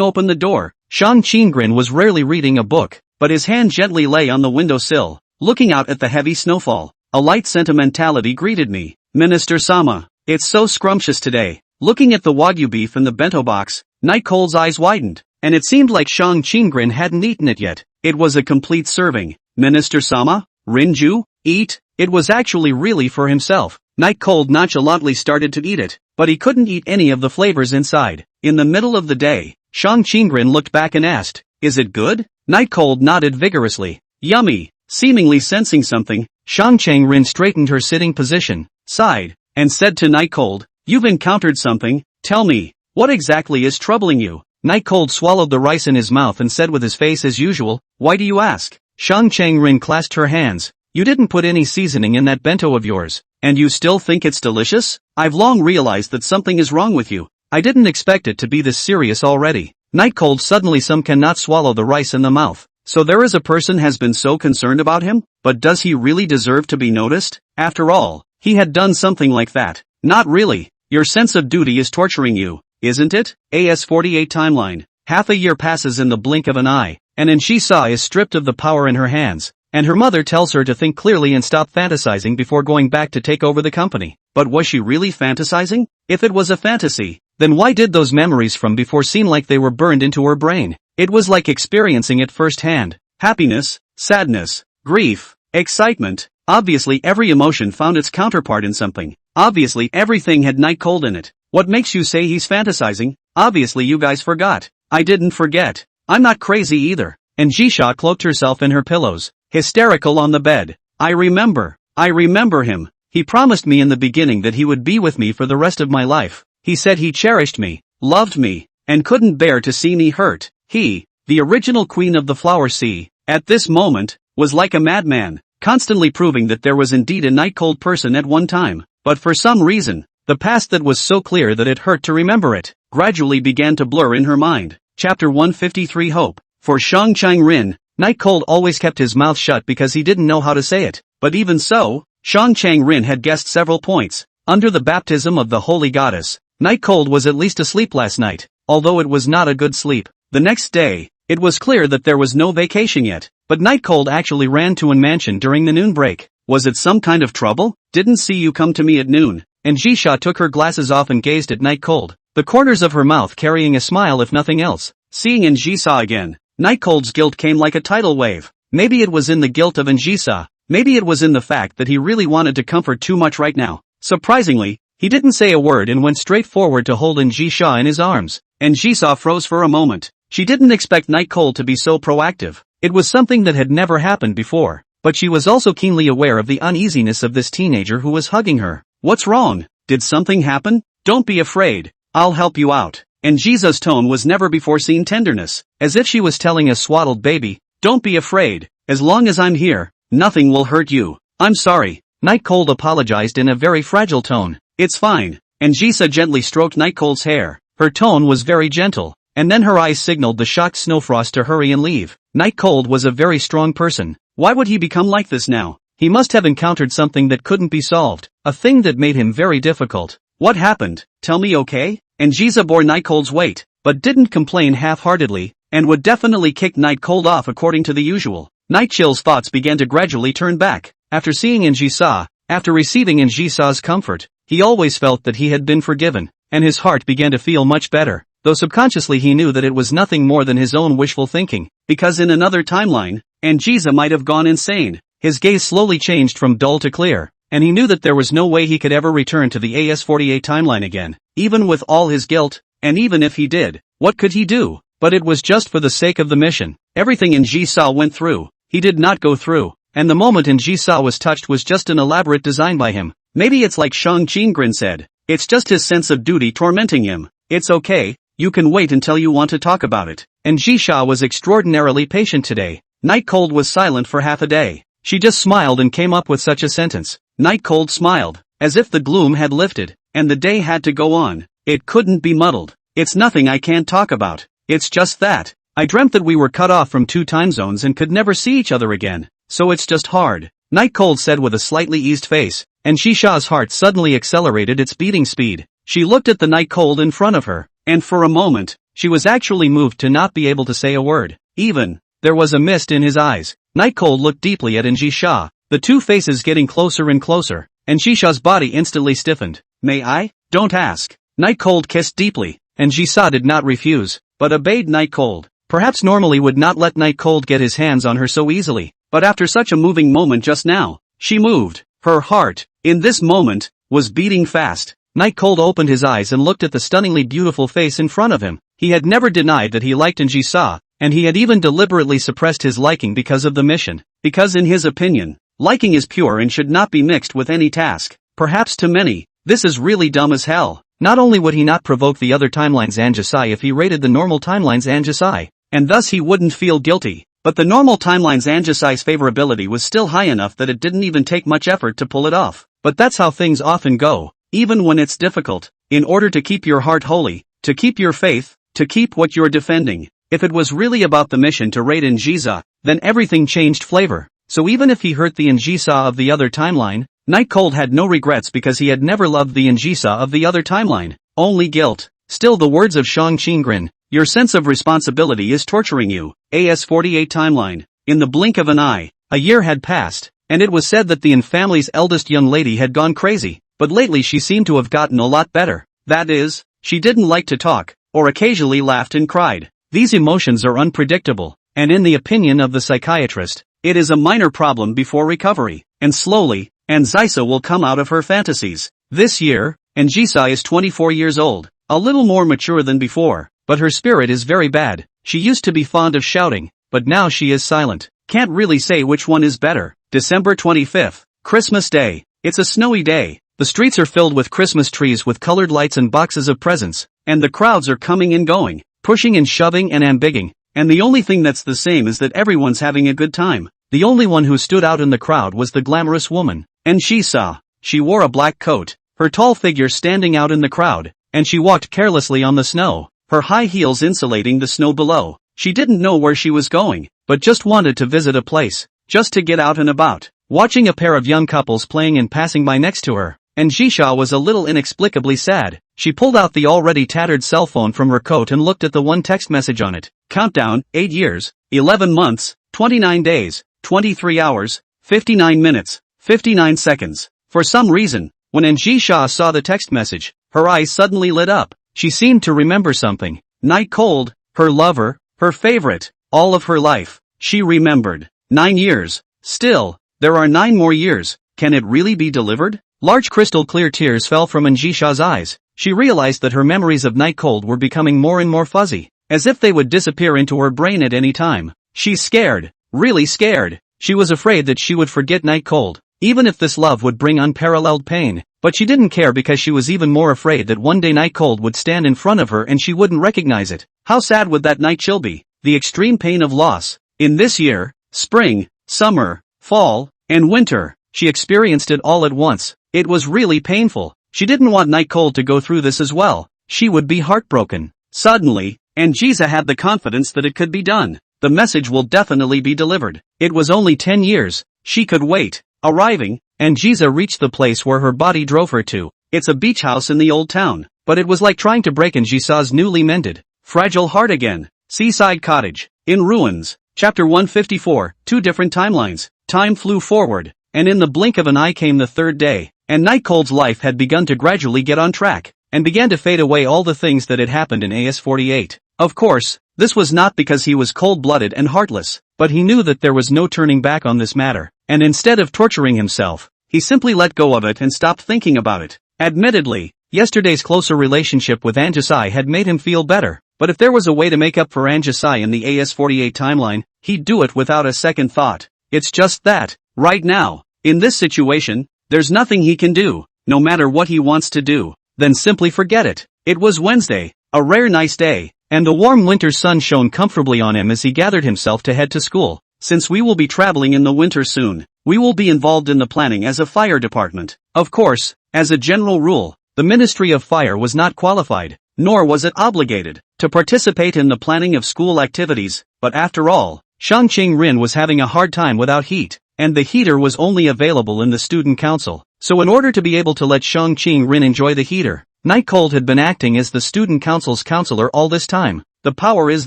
open the door, Shang Qingren was rarely reading a book, but his hand gently lay on the windowsill, looking out at the heavy snowfall. A light sentimentality greeted me. Minister Sama, it's so scrumptious today. Looking at the wagyu beef in the bento box, Night Cold's eyes widened, and it seemed like Shang Qingren hadn't eaten it yet. It was a complete serving. Minister Sama? Rinju? Eat? It was actually really for himself. Night Cold nonchalantly started to eat it, but he couldn't eat any of the flavors inside. In the middle of the day, Shang Qingren looked back and asked, "Is it good?" Night Cold nodded vigorously. "Yummy." Seemingly sensing something, Shang Qingren straightened her sitting position, sighed, and said to Night Cold, "You've encountered something, tell me, what exactly is troubling you?" Night Cold swallowed the rice in his mouth and said with his face as usual, "Why do you ask?" Shang Qingren clasped her hands. "You didn't put any seasoning in that bento of yours, and you still think it's delicious? I've long realized that something is wrong with you. I didn't expect it to be this serious already." Night Cold suddenly some cannot swallow the rice in the mouth. So there is a person has been so concerned about him? But does he really deserve to be noticed? After all, he had done something like that. Not really. Your sense of duty is torturing you, isn't it? AS48 timeline. Half a year passes in the blink of an eye, and Anshisa is stripped of the power in her hands, and her mother tells her to think clearly and stop fantasizing before going back to take over the company. But was she really fantasizing? If it was a fantasy, then why did those memories from before seem like they were burned into her brain? It was like experiencing it firsthand. Happiness, sadness, grief, excitement. Obviously every emotion found its counterpart in something. Obviously everything had Night Cold in it. What makes you say he's fantasizing? Obviously you guys forgot. I didn't forget. I'm not crazy either. And Jisha cloaked herself in her pillows, hysterical on the bed. I remember him. He promised me in the beginning that he would be with me for the rest of my life. He said he cherished me, loved me, and couldn't bear to see me hurt. He, the original queen of the flower sea, at this moment, was like a madman, constantly proving that there was indeed a Night Cold person at one time. But for some reason, the past that was so clear that it hurt to remember it, gradually began to blur in her mind. Chapter 153 Hope. For Shang Qingren, Night Cold always kept his mouth shut because he didn't know how to say it. But even so, Shang Qingren had guessed several points. Under the baptism of the holy goddess, Night Cold was at least asleep last night, although it was not a good sleep. The next day, it was clear that there was no vacation yet, but Night Cold actually ran to an mansion during the noon break. Was it some kind of trouble? Didn't see you come to me at noon. And Jisha took her glasses off and gazed at Night Cold, the corners of her mouth carrying a smile if nothing else. Seeing Anjisa again, Night Cold's guilt came like a tidal wave. Maybe it was in the guilt of Anjisa. Maybe it was in the fact that he really wanted to comfort too much right now. Surprisingly, he didn't say a word and went straight forward to hold Anjisa in his arms. Anjisa froze for a moment. She didn't expect Night Cold to be so proactive. It was something that had never happened before. But she was also keenly aware of the uneasiness of this teenager who was hugging her. What's wrong? Did something happen? Don't be afraid. I'll help you out. Anjisa's tone was never before seen tenderness, as if she was telling a swaddled baby, don't be afraid. As long as I'm here, nothing will hurt you. I'm sorry. Night Cold apologized in a very fragile tone. It's fine. Anjisa gently stroked Night Cold's hair. Her tone was very gentle, and then her eyes signaled the shocked Snowfrost to hurry and leave. Night Cold was a very strong person. Why would he become like this now? He must have encountered something that couldn't be solved, a thing that made him very difficult. What happened? Tell me, okay? Anjisa bore Night Cold's weight, but didn't complain half-heartedly, and would definitely kick Night Cold off according to the usual. Night Chill's thoughts began to gradually turn back. After seeing Anjisa, after receiving Anjisa's comfort, he always felt that he had been forgiven, and his heart began to feel much better, though subconsciously he knew that it was nothing more than his own wishful thinking, because in another timeline, Anjisa might have gone insane. His gaze slowly changed from dull to clear, and he knew that there was no way he could ever return to the AS48 timeline again, even with all his guilt, and even if he did, what could he do? But it was just for the sake of the mission. Everything Anjisa went through, he did not go through, and the moment Anjisa was touched was just an elaborate design by him. Maybe it's like Shang Qingren said, it's just his sense of duty tormenting him. It's okay, you can wait until you want to talk about it. And Jisha was extraordinarily patient today. Night Cold was silent for half a day. She just smiled and came up with such a sentence. Night Cold smiled, as if the gloom had lifted, and the day had to go on. It couldn't be muddled. It's nothing I can't talk about. It's just that. I dreamt that we were cut off from 2 time zones and could never see each other again. So it's just hard. Night Cold said with a slightly eased face, and Jisha's heart suddenly accelerated its beating speed. She looked at the Night Cold in front of her, and for a moment, she was actually moved to not be able to say a word. Even, there was a mist in his eyes. Night Cold looked deeply at Anjisha, the two faces getting closer and closer, and Jisha's body instantly stiffened. May I? Don't ask. Night Cold kissed deeply, and Jisha did not refuse, but obeyed Night Cold. Perhaps normally would not let Night Cold get his hands on her so easily, but after such a moving moment just now, she moved. Her heart, in this moment, was beating fast. Night Cold opened his eyes and looked at the stunningly beautiful face in front of him. He had never denied that he liked Njisa, and he had even deliberately suppressed his liking because of the mission. Because in his opinion, liking is pure and should not be mixed with any task. Perhaps to many, this is really dumb as hell. Not only would he not provoke the other timeline's Anjasai if he rated the normal timeline's Anjasai, and thus he wouldn't feel guilty, but the normal timeline's Anjasai's favorability was still high enough that it didn't even take much effort to pull it off. But that's how things often go, even when it's difficult. In order to keep your heart holy, to keep your faith, to keep what you're defending. If it was really about the mission to raid Njisa, then everything changed flavor. So even if he hurt the Njisa of the other timeline, Night Cold had no regrets because he had never loved the Njisa of the other timeline. Only guilt. Still the words of Shang Qinggren, your sense of responsibility is torturing you. AS48 timeline. In the blink of an eye, a year had passed, and it was said that the In family's eldest young lady had gone crazy, but lately she seemed to have gotten a lot better. That is, she didn't like to talk, or occasionally laughed and cried. These emotions are unpredictable, and in the opinion of the psychiatrist, it is a minor problem before recovery, and slowly, Anjisa will come out of her fantasies. This year, Anjisa is 24 years old, a little more mature than before, but her spirit is very bad. She used to be fond of shouting, but now she is silent. Can't really say which one is better. December 25th, Christmas Day. It's a snowy day. The streets are filled with Christmas trees with colored lights and boxes of presents, and the crowds are coming and going, pushing and shoving and ambiguing, and the only thing that's the same is that everyone's having a good time. The only one who stood out in the crowd was the glamorous woman, Njisa. She wore a black coat, her tall figure standing out in the crowd, and she walked carelessly on the snow, her high heels insulating the snow below. She didn't know where she was going, but just wanted to visit a place, just to get out and about. Watching a pair of young couples playing and passing by next to her, Njisa was a little inexplicably sad. She pulled out the already tattered cell phone from her coat and looked at the one text message on it. Countdown, 8 years, 11 months, 29 days, 23 hours, 59 minutes, 59 seconds. For some reason, when Njisa saw the text message, her eyes suddenly lit up. She seemed to remember something. Night Cold, her lover, her favorite, all of her life. She remembered. 9 years. Still, there are 9 more years. Can it really be delivered? Large crystal clear tears fell from Njisa's eyes. She realized that her memories of Night Cold were becoming more and more fuzzy, as if they would disappear into her brain at any time. She's scared. Really scared. She was afraid that she would forget Night Cold, even if this love would bring unparalleled pain. But she didn't care because she was even more afraid that one day Night Cold would stand in front of her and she wouldn't recognize it. How sad would that night chill be? The extreme pain of loss. In this year, spring, summer, fall, and winter, she experienced it all at once. It was really painful. She didn't want Night Cold to go through this as well. She would be heartbroken. Suddenly, Njisa had the confidence that it could be done. The message will definitely be delivered. It was only 10 years. She could wait. Arriving, Njisa reached the place where her body drove her to. It's a beach house in the old town, but it was like trying to break Njisa's newly mended, fragile heart again. Seaside Cottage. In ruins. Chapter 154, 2 different timelines. Time flew forward, and in the blink of an eye came the third day, and Night Cold's life had begun to gradually get on track, and began to fade away all the things that had happened in AS48. Of course, this was not because he was cold-blooded and heartless, but he knew that there was no turning back on this matter, and instead of torturing himself, he simply let go of it and stopped thinking about it. Admittedly, yesterday's closer relationship with Anjasai had made him feel better, but if there was a way to make up for Anjasai in the AS48 timeline, he'd do it without a second thought. It's just that, right now, in this situation, there's nothing he can do, no matter what he wants to do. Then simply forget it. It was Wednesday, a rare nice day, and the warm winter sun shone comfortably on him as he gathered himself to head to school. Since we will be traveling in the winter soon, we will be involved in the planning as a fire department. Of course, as a general rule, the Ministry of Fire was not qualified, nor was it obligated, to participate in the planning of school activities, but after all, Shang Qinggren was having a hard time without heat, and the heater was only available in the student council. So in order to be able to let Shang Qinggren enjoy the heater, Night Cold had been acting as the student council's counselor all this time. The power is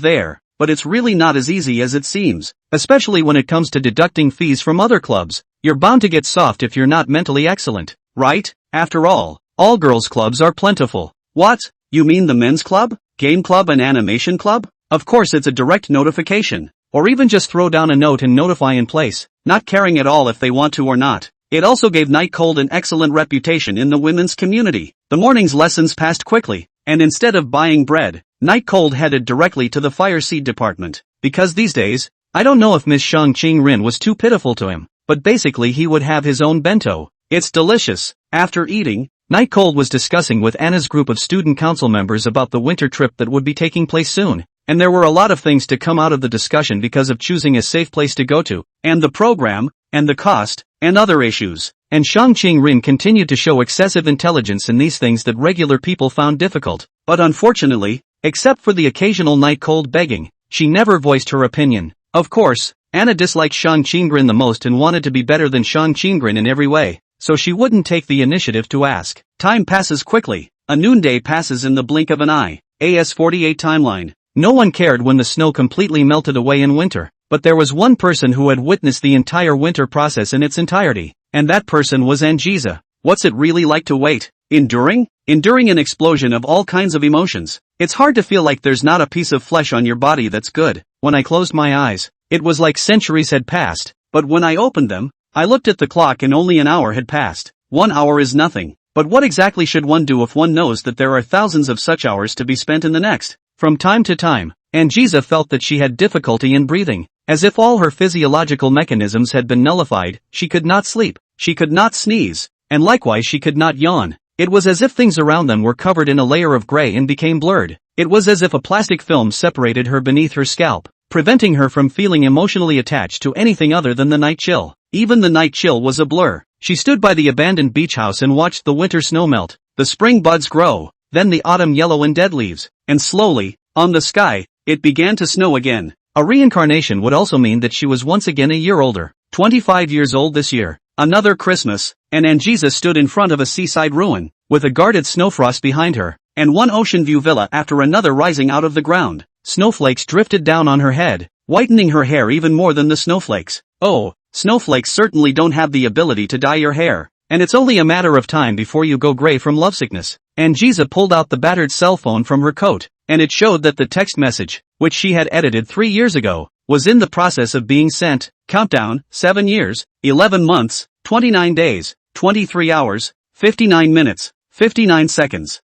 there, but it's really not as easy as it seems, especially when it comes to deducting fees from other clubs. You're bound to get soft if you're not mentally excellent, right? After all girls clubs are plentiful. What? You mean the men's club, game club and animation club? Of course it's a direct notification, or even just throw down a note and notify in place, not caring at all if they want to or not. It also gave Night Cold an excellent reputation in the women's community. The morning's lessons passed quickly, and instead of buying bread, Night Cold headed directly to the fire seed department. Because these days, I don't know if Miss Shang Qing-rin was too pitiful to him, but basically he would have his own bento. It's delicious. After eating, Night Cold was discussing with Anna's group of student council members about the winter trip that would be taking place soon, and there were a lot of things to come out of the discussion because of choosing a safe place to go to, and the program, and the cost, and other issues. And Shang Qing-rin continued to show excessive intelligence in these things that regular people found difficult. But unfortunately, except for the occasional Night Cold begging, she never voiced her opinion. Of course, Anna disliked Shang Qing-rin the most and wanted to be better than Shang Qing-rin in every way, so she wouldn't take the initiative to ask. Time passes quickly. A noonday passes in the blink of an eye. AS48 timeline. No one cared when the snow completely melted away in winter, but there was one person who had witnessed the entire winter process in its entirety, and that person was Anjiza. What's it really like to wait? Enduring? Enduring an explosion of all kinds of emotions. It's hard to feel like there's not a piece of flesh on your body that's good. When I closed my eyes, it was like centuries had passed, but when I opened them, I looked at the clock and only an hour had passed. 1 hour is nothing. But what exactly should one do if one knows that there are thousands of such hours to be spent in the next? From time to time, Anjiza felt that she had difficulty in breathing, as if all her physiological mechanisms had been nullified. She could not sleep, she could not sneeze, and likewise she could not yawn. It was as if things around them were covered in a layer of gray and became blurred. It was as if a plastic film separated her beneath her scalp, preventing her from feeling emotionally attached to anything other than the night chill. Even the night chill was a blur. She stood by the abandoned beach house and watched the winter snow melt, the spring buds grow, then the autumn yellow in dead leaves, and slowly, on the sky, it began to snow again. A reincarnation would also mean that she was once again a year older, 25 years old this year. Another Christmas, and Anjiza stood in front of a seaside ruin, with a guarded snowfrost behind her, and one ocean view villa after another rising out of the ground. Snowflakes drifted down on her head, whitening her hair even more than the snowflakes. Oh, snowflakes certainly don't have the ability to dye your hair, and it's only a matter of time before you go gray from lovesickness. Anjiza pulled out the battered cell phone from her coat, and it showed that the text message, which she had edited 3 years ago, was in the process of being sent. Countdown, 7 years, 11 months, 29 days, 23 hours, 59 minutes, 59 seconds.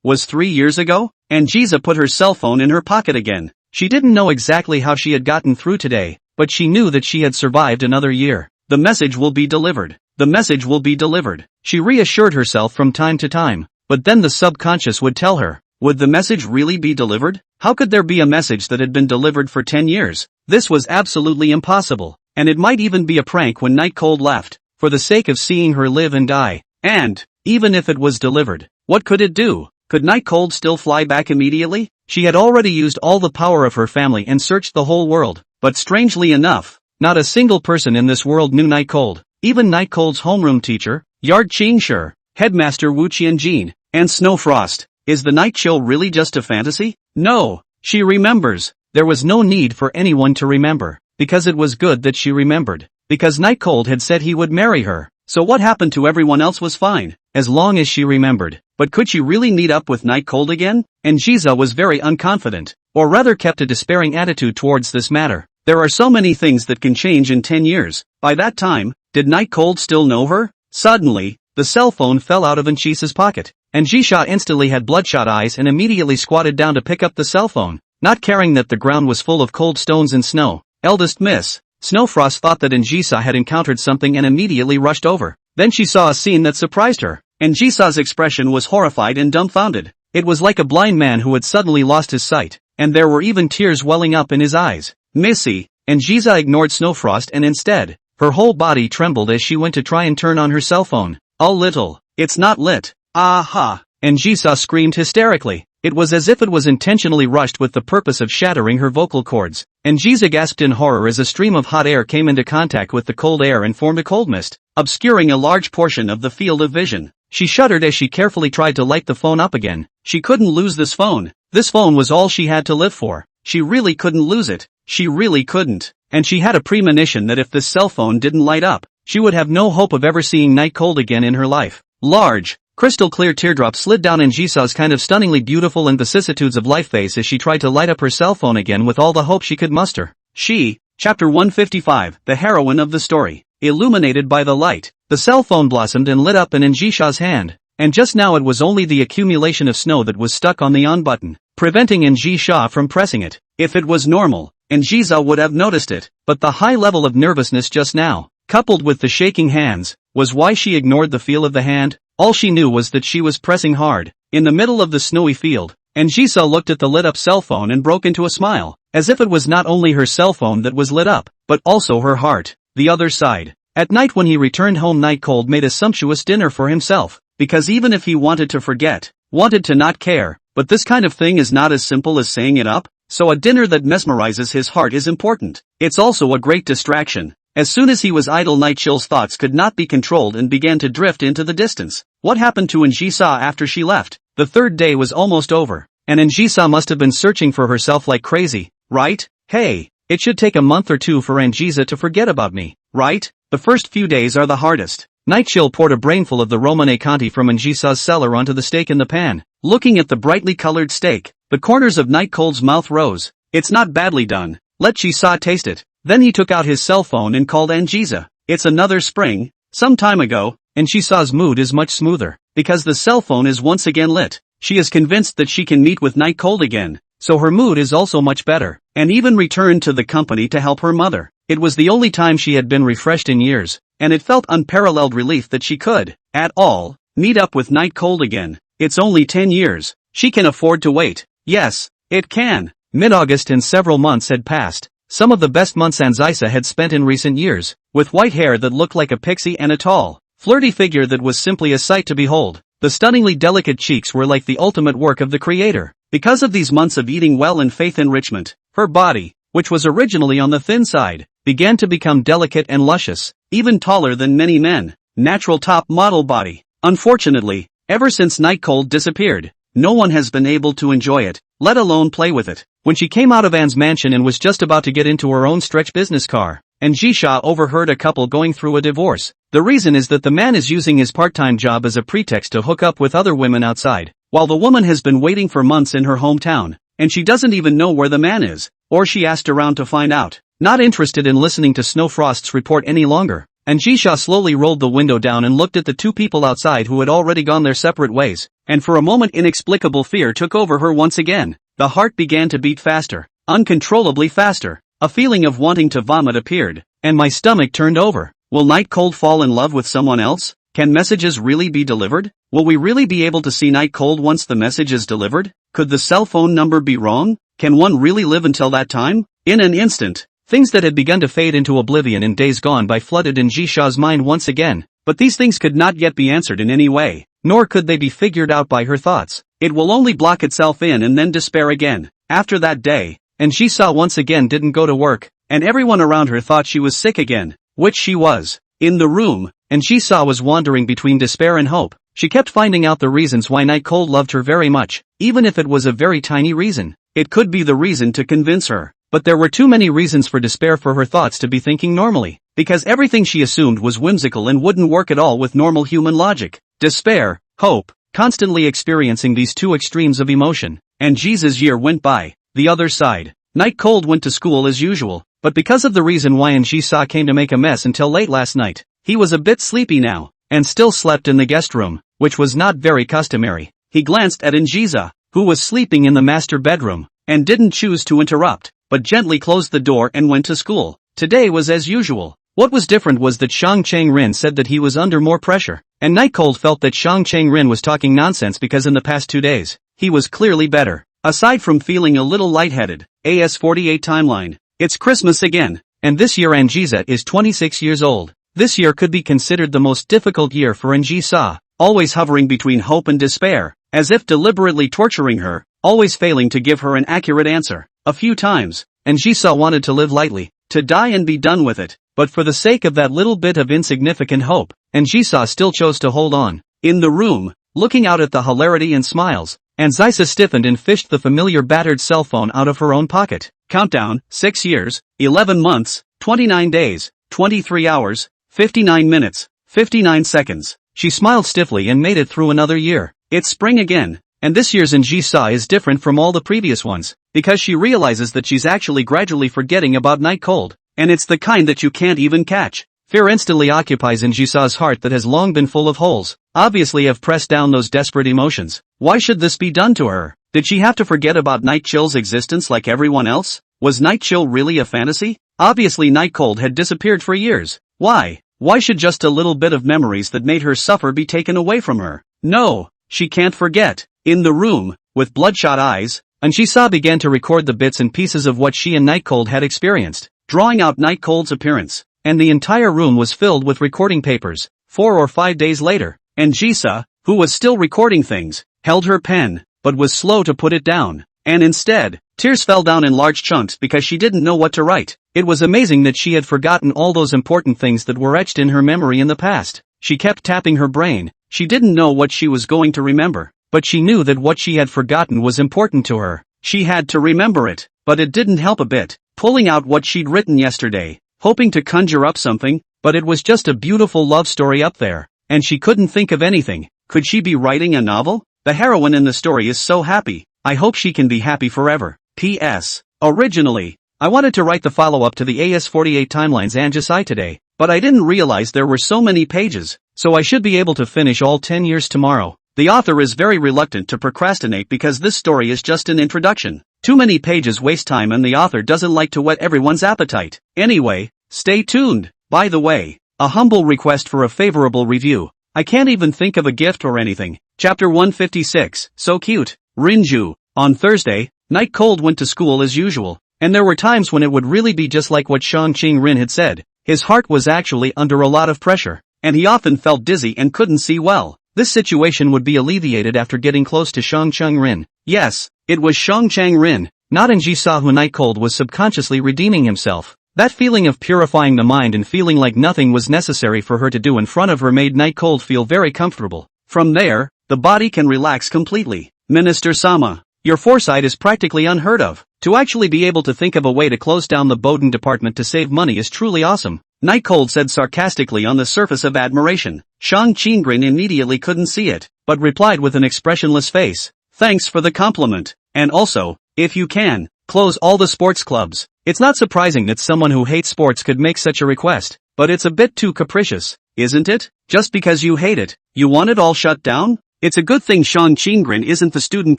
Was 3 years ago? Anjiza put her cell phone in her pocket again. She didn't know exactly how she had gotten through today, but she knew that she had survived another year. The message will be delivered. The message will be delivered. She reassured herself from time to time, but then the subconscious would tell her, would the message really be delivered? How could there be a message that had been delivered for 10 years? This was absolutely impossible, and it might even be a prank when Night Cold left, for the sake of seeing her live and die. And, even if it was delivered, what could it do? Could Night Cold still fly back immediately? She had already used all the power of her family and searched the whole world, but strangely enough, not a single person in this world knew Night Cold. Even Night Cold's homeroom teacher, Yard Qingshi, Headmaster Wu Qianjin, and Snowfrost. Is the night chill really just a fantasy? No, she remembers. There was no need for anyone to remember, because it was good that she remembered, because Night Cold had said he would marry her, so what happened to everyone else was fine, as long as she remembered. But could she really meet up with Night Cold again? Anjiza was very unconfident, or rather kept a despairing attitude towards this matter. There are so many things that can change in 10 years. By that time, did Night Cold still know her? Suddenly, the cell phone fell out of Anjiza's pocket, and Jisha instantly had bloodshot eyes and immediately squatted down to pick up the cell phone, not caring that the ground was full of cold stones and snow. Eldest Miss Snowfrost thought that Anjiza had encountered something and immediately rushed over. Then she saw a scene that surprised her. Anjiza's expression was horrified and dumbfounded. It was like a blind man who had suddenly lost his sight, and there were even tears welling up in his eyes. Missy, Anjiza ignored Snowfrost and instead, her whole body trembled as she went to try and turn on her cell phone. A little. It's not lit. Aha! Anjiza screamed hysterically. It was as if it was intentionally rushed with the purpose of shattering her vocal cords. Anjiza gasped in horror as a stream of hot air came into contact with the cold air and formed a cold mist, obscuring a large portion of the field of vision. She shuddered as she carefully tried to light the phone up again. She couldn't lose this phone. This phone was all she had to live for. She really couldn't lose it. She really couldn't. And she had a premonition that if this cell phone didn't light up, she would have no hope of ever seeing Night Cold again in her life. Large, crystal-clear teardrops slid down Anjiza's kind of stunningly beautiful and vicissitudes of life face as she tried to light up her cell phone again with all the hope she could muster. Chapter 155, the heroine of the story. Illuminated by the light, the cell phone blossomed and lit up in Anjiza's hand, and just now it was only the accumulation of snow that was stuck on the on button, preventing Sha from pressing it. If it was normal, Sha would have noticed it, but the high level of nervousness just now, coupled with the shaking hands, was why she ignored the feel of the hand. All she knew was that she was pressing hard, in the middle of the snowy field, and Jisa looked at the lit-up cell phone and broke into a smile, as if it was not only her cell phone that was lit up, but also her heart. The other side. At night when he returned home, Night Cold made a sumptuous dinner for himself, because even if he wanted to forget, wanted to not care, but this kind of thing is not as simple as saying it up, so a dinner that mesmerizes his heart is important. It's also a great distraction. As soon as he was idle, Night Chill's thoughts could not be controlled and began to drift into the distance. What happened to Njisa after she left? The third day was almost over, and Njisa must have been searching for herself like crazy, right? Hey, it should take a month or two for Njisa to forget about me, right? The first few days are the hardest. Night Chill poured a brainful of the Romane Conti from Njisa's cellar onto the steak in the pan. Looking at the brightly colored steak, the corners of Night Cold's mouth rose. It's not badly done. Let Jisa taste it. Then he took out his cell phone and called Njisa. It's another spring. Some time ago, Njisa's mood is much smoother, because the cell phone is once again lit. She is convinced that she can meet with Night Cold again, so her mood is also much better, and even returned to the company to help her mother. It was the only time she had been refreshed in years, and it felt unparalleled relief that she could, at all, meet up with Night Cold again. It's only 10 years. She can afford to wait. Yes, it can. Mid-August and several months had passed. Some of the best months Anzisa had spent in recent years, with white hair that looked like a pixie and a tall, flirty figure that was simply a sight to behold. The stunningly delicate cheeks were like the ultimate work of the creator. Because of these months of eating well and faith enrichment, her body, which was originally on the thin side, began to become delicate and luscious, even taller than many men. Natural top model body. Unfortunately, ever since Night Cold disappeared, no one has been able to enjoy it, let alone play with it. When she came out of Anne's mansion and was just about to get into her own stretch business car, and Jisha overheard a couple going through a divorce. The reason is that the man is using his part-time job as a pretext to hook up with other women outside, while the woman has been waiting for months in her hometown, and she doesn't even know where the man is, or she asked around to find out. Not interested in listening to Snowfrost's report any longer, and Jisha slowly rolled the window down and looked at the two people outside who had already gone their separate ways, and for a moment inexplicable fear took over her once again. The heart began to beat faster, uncontrollably faster. A feeling of wanting to vomit appeared, and my stomach turned over. Will Night Cold fall in love with someone else? Can messages really be delivered? Will we really be able to see Night Cold once the message is delivered? Could the cell phone number be wrong? Can one really live until that time? In an instant, things that had begun to fade into oblivion in days gone by flooded in Jisha's mind once again, but these things could not yet be answered in any way, nor could they be figured out by her thoughts. It will only block itself in and then despair again. After that day, and Jisa once again didn't go to work, and everyone around her thought she was sick again, which she was. In the room, and Jisa was wandering between despair and hope. She kept finding out the reasons why Night Cold loved her very much, even if it was a very tiny reason. It could be the reason to convince her, but there were too many reasons for despair for her thoughts to be thinking normally, because everything she assumed was whimsical and wouldn't work at all with normal human logic. Despair, hope, constantly experiencing these two extremes of emotion. And Jisa's year went by. The other side. Night Cold went to school as usual, but because of the reason why Jisa came to make a mess until late last night, he was a bit sleepy now, and still slept in the guest room, which was not very customary. He glanced at Njisa, who was sleeping in the master bedroom, and didn't choose to interrupt, but gently closed the door and went to school. Today was as usual. What was different was that Shang Chang-rin said that he was under more pressure, and Night Cold felt that Shang Chang-rin was talking nonsense because in the past 2 days, he was clearly better. Aside from feeling a little lightheaded, AS48 timeline. It's Christmas again, and this year Njisa is 26 years old. This year could be considered the most difficult year for Njisa, always hovering between hope and despair, as if deliberately torturing her, always failing to give her an accurate answer. A few times, Njisa wanted to live lightly, to die and be done with it, but for the sake of that little bit of insignificant hope, Njisa still chose to hold on. In the room, looking out at the hilarity and smiles, Anzisa stiffened and fished the familiar battered cell phone out of her own pocket. Countdown, 6 years, 11 months, 29 days, 23 hours, 59 minutes, 59 seconds. She smiled stiffly and made it through another year. It's spring again, and this year's Njisa is different from all the previous ones, because she realizes that she's actually gradually forgetting about Night Cold, and it's the kind that you can't even catch. Fear instantly occupies Njisa's heart that has long been full of holes. obviously have pressed down those desperate emotions. Why should this be done to her? Did she have to forget about Night Chill's existence like everyone else? Was Night Chill really a fantasy? Obviously Night Cold had disappeared for years. Why? Why should just a little bit of memories that made her suffer be taken away from her? No, she can't forget. In the room, with bloodshot eyes, Anjisa began to record the bits and pieces of what she and Night Cold had experienced, drawing out Night Cold's appearance, and the entire room was filled with recording papers. 4 or 5 days later, Anjisa, who was still recording things, held her pen, but was slow to put it down, and instead, tears fell down in large chunks because she didn't know what to write. It was amazing that she had forgotten all those important things that were etched in her memory in the past. She kept tapping her brain. She didn't know what she was going to remember, but she knew that what she had forgotten was important to her. She had to remember it, but it didn't help a bit. Pulling out what she'd written yesterday, hoping to conjure up something, but it was just a beautiful love story up there, and she couldn't think of anything. Could she be writing a novel? The heroine in the story is so happy. I hope she can be happy forever. P.S. Originally, I wanted to write the follow-up to the AS48 Timelines Anjisai today, but I didn't realize there were so many pages, so I should be able to finish all 10 years tomorrow. The author is very reluctant to procrastinate because this story is just an introduction. Too many pages waste time and the author doesn't like to whet everyone's appetite. Anyway, stay tuned. By the way, a humble request for a favorable review. I can't even think of a gift or anything. Chapter 156, so cute. Rinju. On Thursday, Night Cold went to school as usual, and there were times when it would really be just like what Shang Qing Rin had said. His heart was actually under a lot of pressure, and he often felt dizzy and couldn't see well. This situation would be alleviated after getting close to Shang Chang Rin. Yes, it was Shang Chang Rin, not Anjisa who Night Cold was subconsciously redeeming himself. That feeling of purifying the mind and feeling like nothing was necessary for her to do in front of her made Night Cold feel very comfortable. From there, the body can relax completely. Minister Sama, your foresight is practically unheard of. To actually be able to think of a way to close down the Bowden department to save money is truly awesome. Night Cold said sarcastically on the surface of admiration. Shang Qingrin immediately couldn't see it, but replied with an expressionless face. Thanks for the compliment. And also, if you can, close all the sports clubs. It's not surprising that someone who hates sports could make such a request, but it's a bit too capricious, isn't it? Just because you hate it, you want it all shut down? It's a good thing Shang Qingrin isn't the student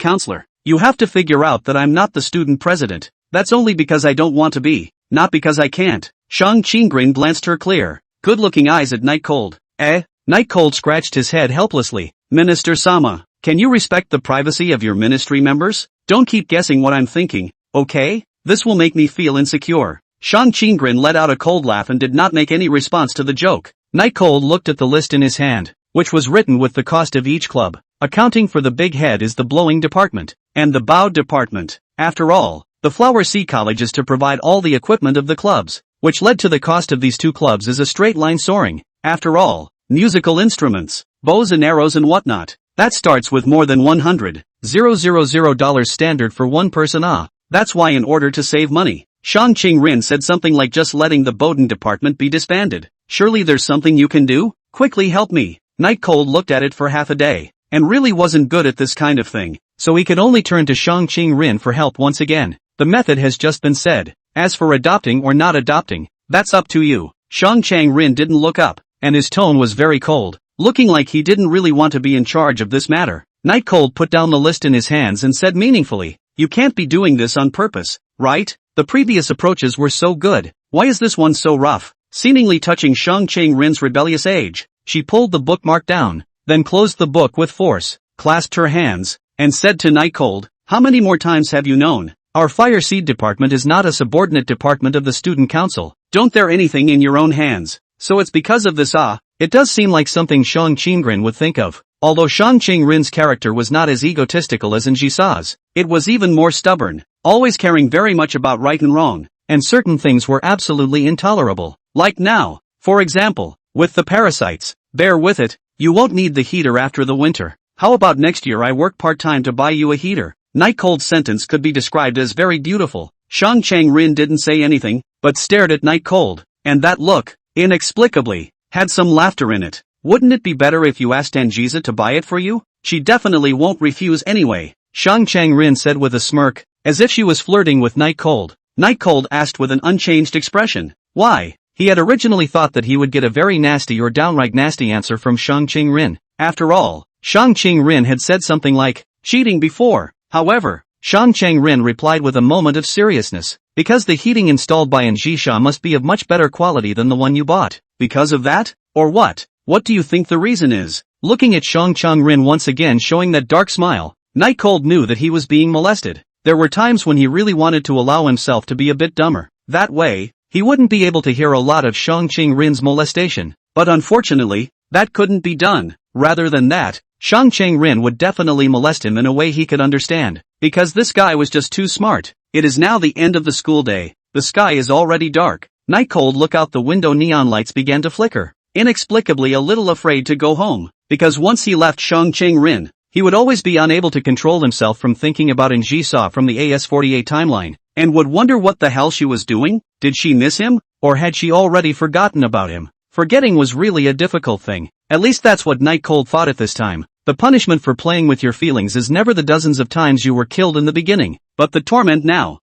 counselor. You have to figure out that I'm not the student president. That's only because I don't want to be, not because I can't. Shang Qingrin glanced her clear, good-looking eyes at Night Cold. Night Cold scratched his head helplessly. Minister Sama, can you respect the privacy of your ministry members? Don't keep guessing what I'm thinking, okay? This will make me feel insecure. Shang Qingrin let out a cold laugh and did not make any response to the joke. Night Cold looked at the list in his hand, which was written with the cost of each club. Accounting for the big head is the blowing department, and the bow department. After all, the Flower Sea College is to provide all the equipment of the clubs, which led to the cost of these two clubs is a straight line soaring. After all, musical instruments, bows and arrows and whatnot, that starts with more than $100,000 standard for one person. That's why in order to save money, Shang Qingrin said something like just letting the Bowden department be disbanded. Surely there's something you can do? Quickly help me. Night Cold looked at it for half a day, and really wasn't good at this kind of thing, so he could only turn to Shang Qingrin for help once again. The method has just been said. As for adopting or not adopting, that's up to you. Shang Qingrin didn't look up, and his tone was very cold, looking like he didn't really want to be in charge of this matter. Night Cold put down the list in his hands and said meaningfully, you can't be doing this on purpose, right? The previous approaches were so good. Why is this one so rough? Seemingly touching Shang Qingrin's rebellious age, she pulled the bookmark down, then closed the book with force, clasped her hands, and said to Night Cold, how many more times have you known? Our Fire Seed department is not a subordinate department of the student council. Don't there anything in your own hands. So it's because of this. It does seem like something Shang Qingrin would think of. Although Shang Qingrin's character was not as egotistical as Anjisa's, it was even more stubborn, always caring very much about right and wrong, and certain things were absolutely intolerable. Like now, for example, with the parasites. Bear with it, you won't need the heater after the winter. How about next year I work part-time to buy you a heater? Night Cold's sentence could be described as very beautiful. Shang Qingrin didn't say anything, but stared at Night Cold, and that look, inexplicably, had some laughter in it. Wouldn't it be better if you asked Anjisa to buy it for you? She definitely won't refuse anyway, Shang Qingrin said with a smirk, as if she was flirting with Night Cold. Night Cold asked with an unchanged expression. Why? He had originally thought that he would get a very nasty or downright nasty answer from Shang Qingrin. After all, Shang Qing-rin had said something like, cheating before. However, Shang Qing-rin replied with a moment of seriousness, because the heating installed by Anjisha must be of much better quality than the one you bought. Because of that? Or what? What do you think the reason is? Looking at Shang Qing-rin once again showing that dark smile, Night Cold knew that he was being molested. There were times when he really wanted to allow himself to be a bit dumber. That way, he wouldn't be able to hear a lot of Shang Qing-rin's molestation. But unfortunately, that couldn't be done. Rather than that, Shang Qing-rin would definitely molest him in a way he could understand. Because this guy was just too smart. It is now the end of the school day. The sky is already dark. Night Cold look out the window, neon lights began to flicker. Inexplicably a little afraid to go home. Because once he left Shang Qing-rin, he would always be unable to control himself from thinking about Anjisa from the AS48 timeline. And would wonder what the hell she was doing? Did she miss him? Or had she already forgotten about him? Forgetting was really a difficult thing. At least that's what Night Cold thought at this time. The punishment for playing with your feelings is never the dozens of times you were killed in the beginning, but the torment now.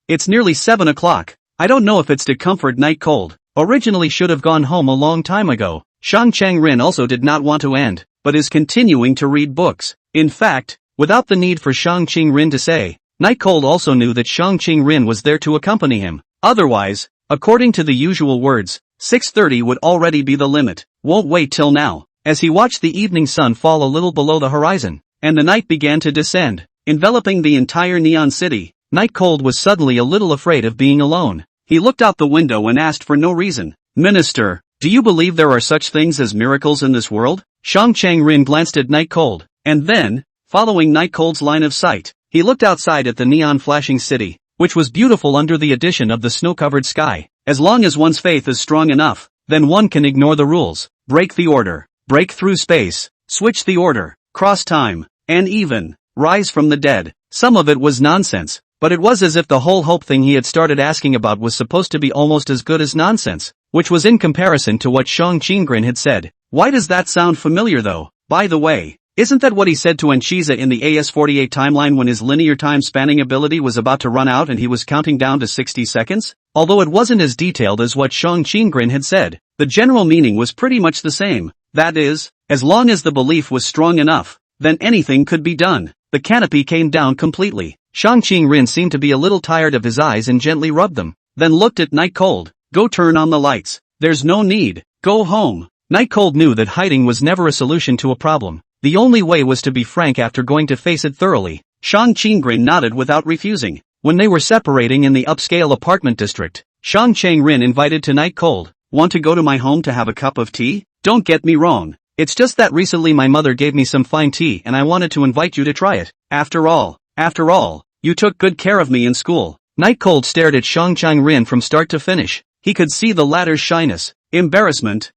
It's nearly 7 o'clock. I don't know if it's to comfort Night Cold. Originally should have gone home a long time ago. Shang Qing-rin also did not want to end, but is continuing to read books. In fact, without the need for Shang Qing-rin to say, Night Cold also knew that Shang Qing-rin was there to accompany him. Otherwise, according to the usual words, 6:30 would already be the limit. Won't wait till now. As he watched the evening sun fall a little below the horizon, and the night began to descend, enveloping the entire neon city, Night Cold was suddenly a little afraid of being alone. He looked out the window and asked for no reason, Minister, do you believe there are such things as miracles in this world? Shang Qing-rin glanced at Night Cold, and then, following Night Cold's line of sight, he looked outside at the neon flashing city, which was beautiful under the addition of the snow-covered sky. As long as one's faith is strong enough, then one can ignore the rules, break the order, break through space, switch the order, cross time, and even rise from the dead. Some of it was nonsense, but it was as if the whole hope thing he had started asking about was supposed to be almost as good as nonsense, which was in comparison to what Shang Qing-rin had said. Why does that sound familiar though? By the way, isn't that what he said to Anjisa in the AS48 timeline when his linear time spanning ability was about to run out and he was counting down to 60 seconds? Although it wasn't as detailed as what Shang Qing-rin had said, the general meaning was pretty much the same. That is, as long as the belief was strong enough, then anything could be done. The canopy came down completely. Shang Qing-rin seemed to be a little tired of his eyes and gently rubbed them, then looked at Night Cold. Go turn on the lights. There's no need. Go home. Night Cold knew that hiding was never a solution to a problem. The only way was to be frank after going to face it thoroughly. Shang Qing-rin nodded without refusing. When they were separating in the upscale apartment district, Shang Qing-rin invited to Night Cold. Want to go to my home to have a cup of tea? Don't get me wrong. It's just that recently my mother gave me some fine tea and I wanted to invite you to try it. After all, you took good care of me in school. Night Cold stared at Shang Qing-rin from start to finish. He could see the latter's shyness, embarrassment.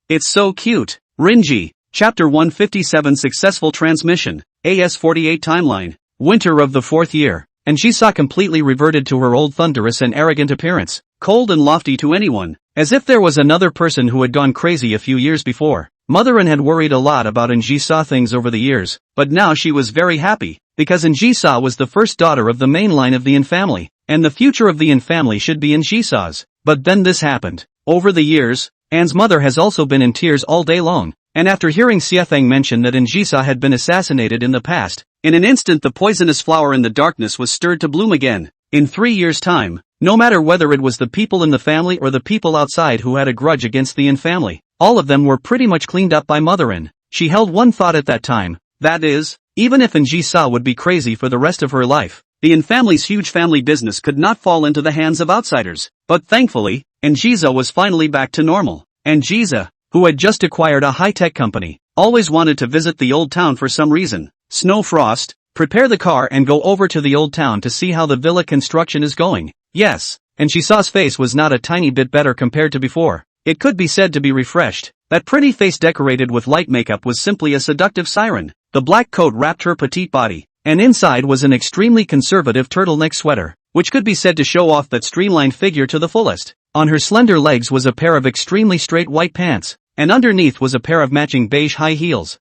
It's so cute. Rinji. Chapter 157 Successful Transmission, AS48 Timeline, Winter of the 4th year, and she saw completely reverted to her old thunderous and arrogant appearance, cold and lofty to anyone, as if there was another person who had gone crazy a few years before. Motherin had worried a lot about Anjisa things over the years, but now she was very happy, because Anjisa was the first daughter of the main line of the Yin family, and the future of the Yin family should be Anjisa's. But then this happened. Over the years, Anne's mother has also been in tears all day long. And after hearing Xiatheng mention that Anjisa had been assassinated in the past, in an instant the poisonous flower in the darkness was stirred to bloom again. In 3 years' time, no matter whether it was the people in the family or the people outside who had a grudge against the Yin family, all of them were pretty much cleaned up by Motherin. She held one thought at that time, that is, even if Anjisa would be crazy for the rest of her life, the Yin family's huge family business could not fall into the hands of outsiders. But thankfully, Anjisa was finally back to normal. Anjisa, who had just acquired a high-tech company, always wanted to visit the old town for some reason. Snow Frost, prepare the car and go over to the old town to see how the villa construction is going. Yes, Anjisa's face was not a tiny bit better compared to before. It could be said to be refreshed. That pretty face decorated with light makeup was simply a seductive siren. The black coat wrapped her petite body, and inside was an extremely conservative turtleneck sweater, which could be said to show off that streamlined figure to the fullest. On her slender legs was a pair of extremely straight white pants, and underneath was a pair of matching beige high heels.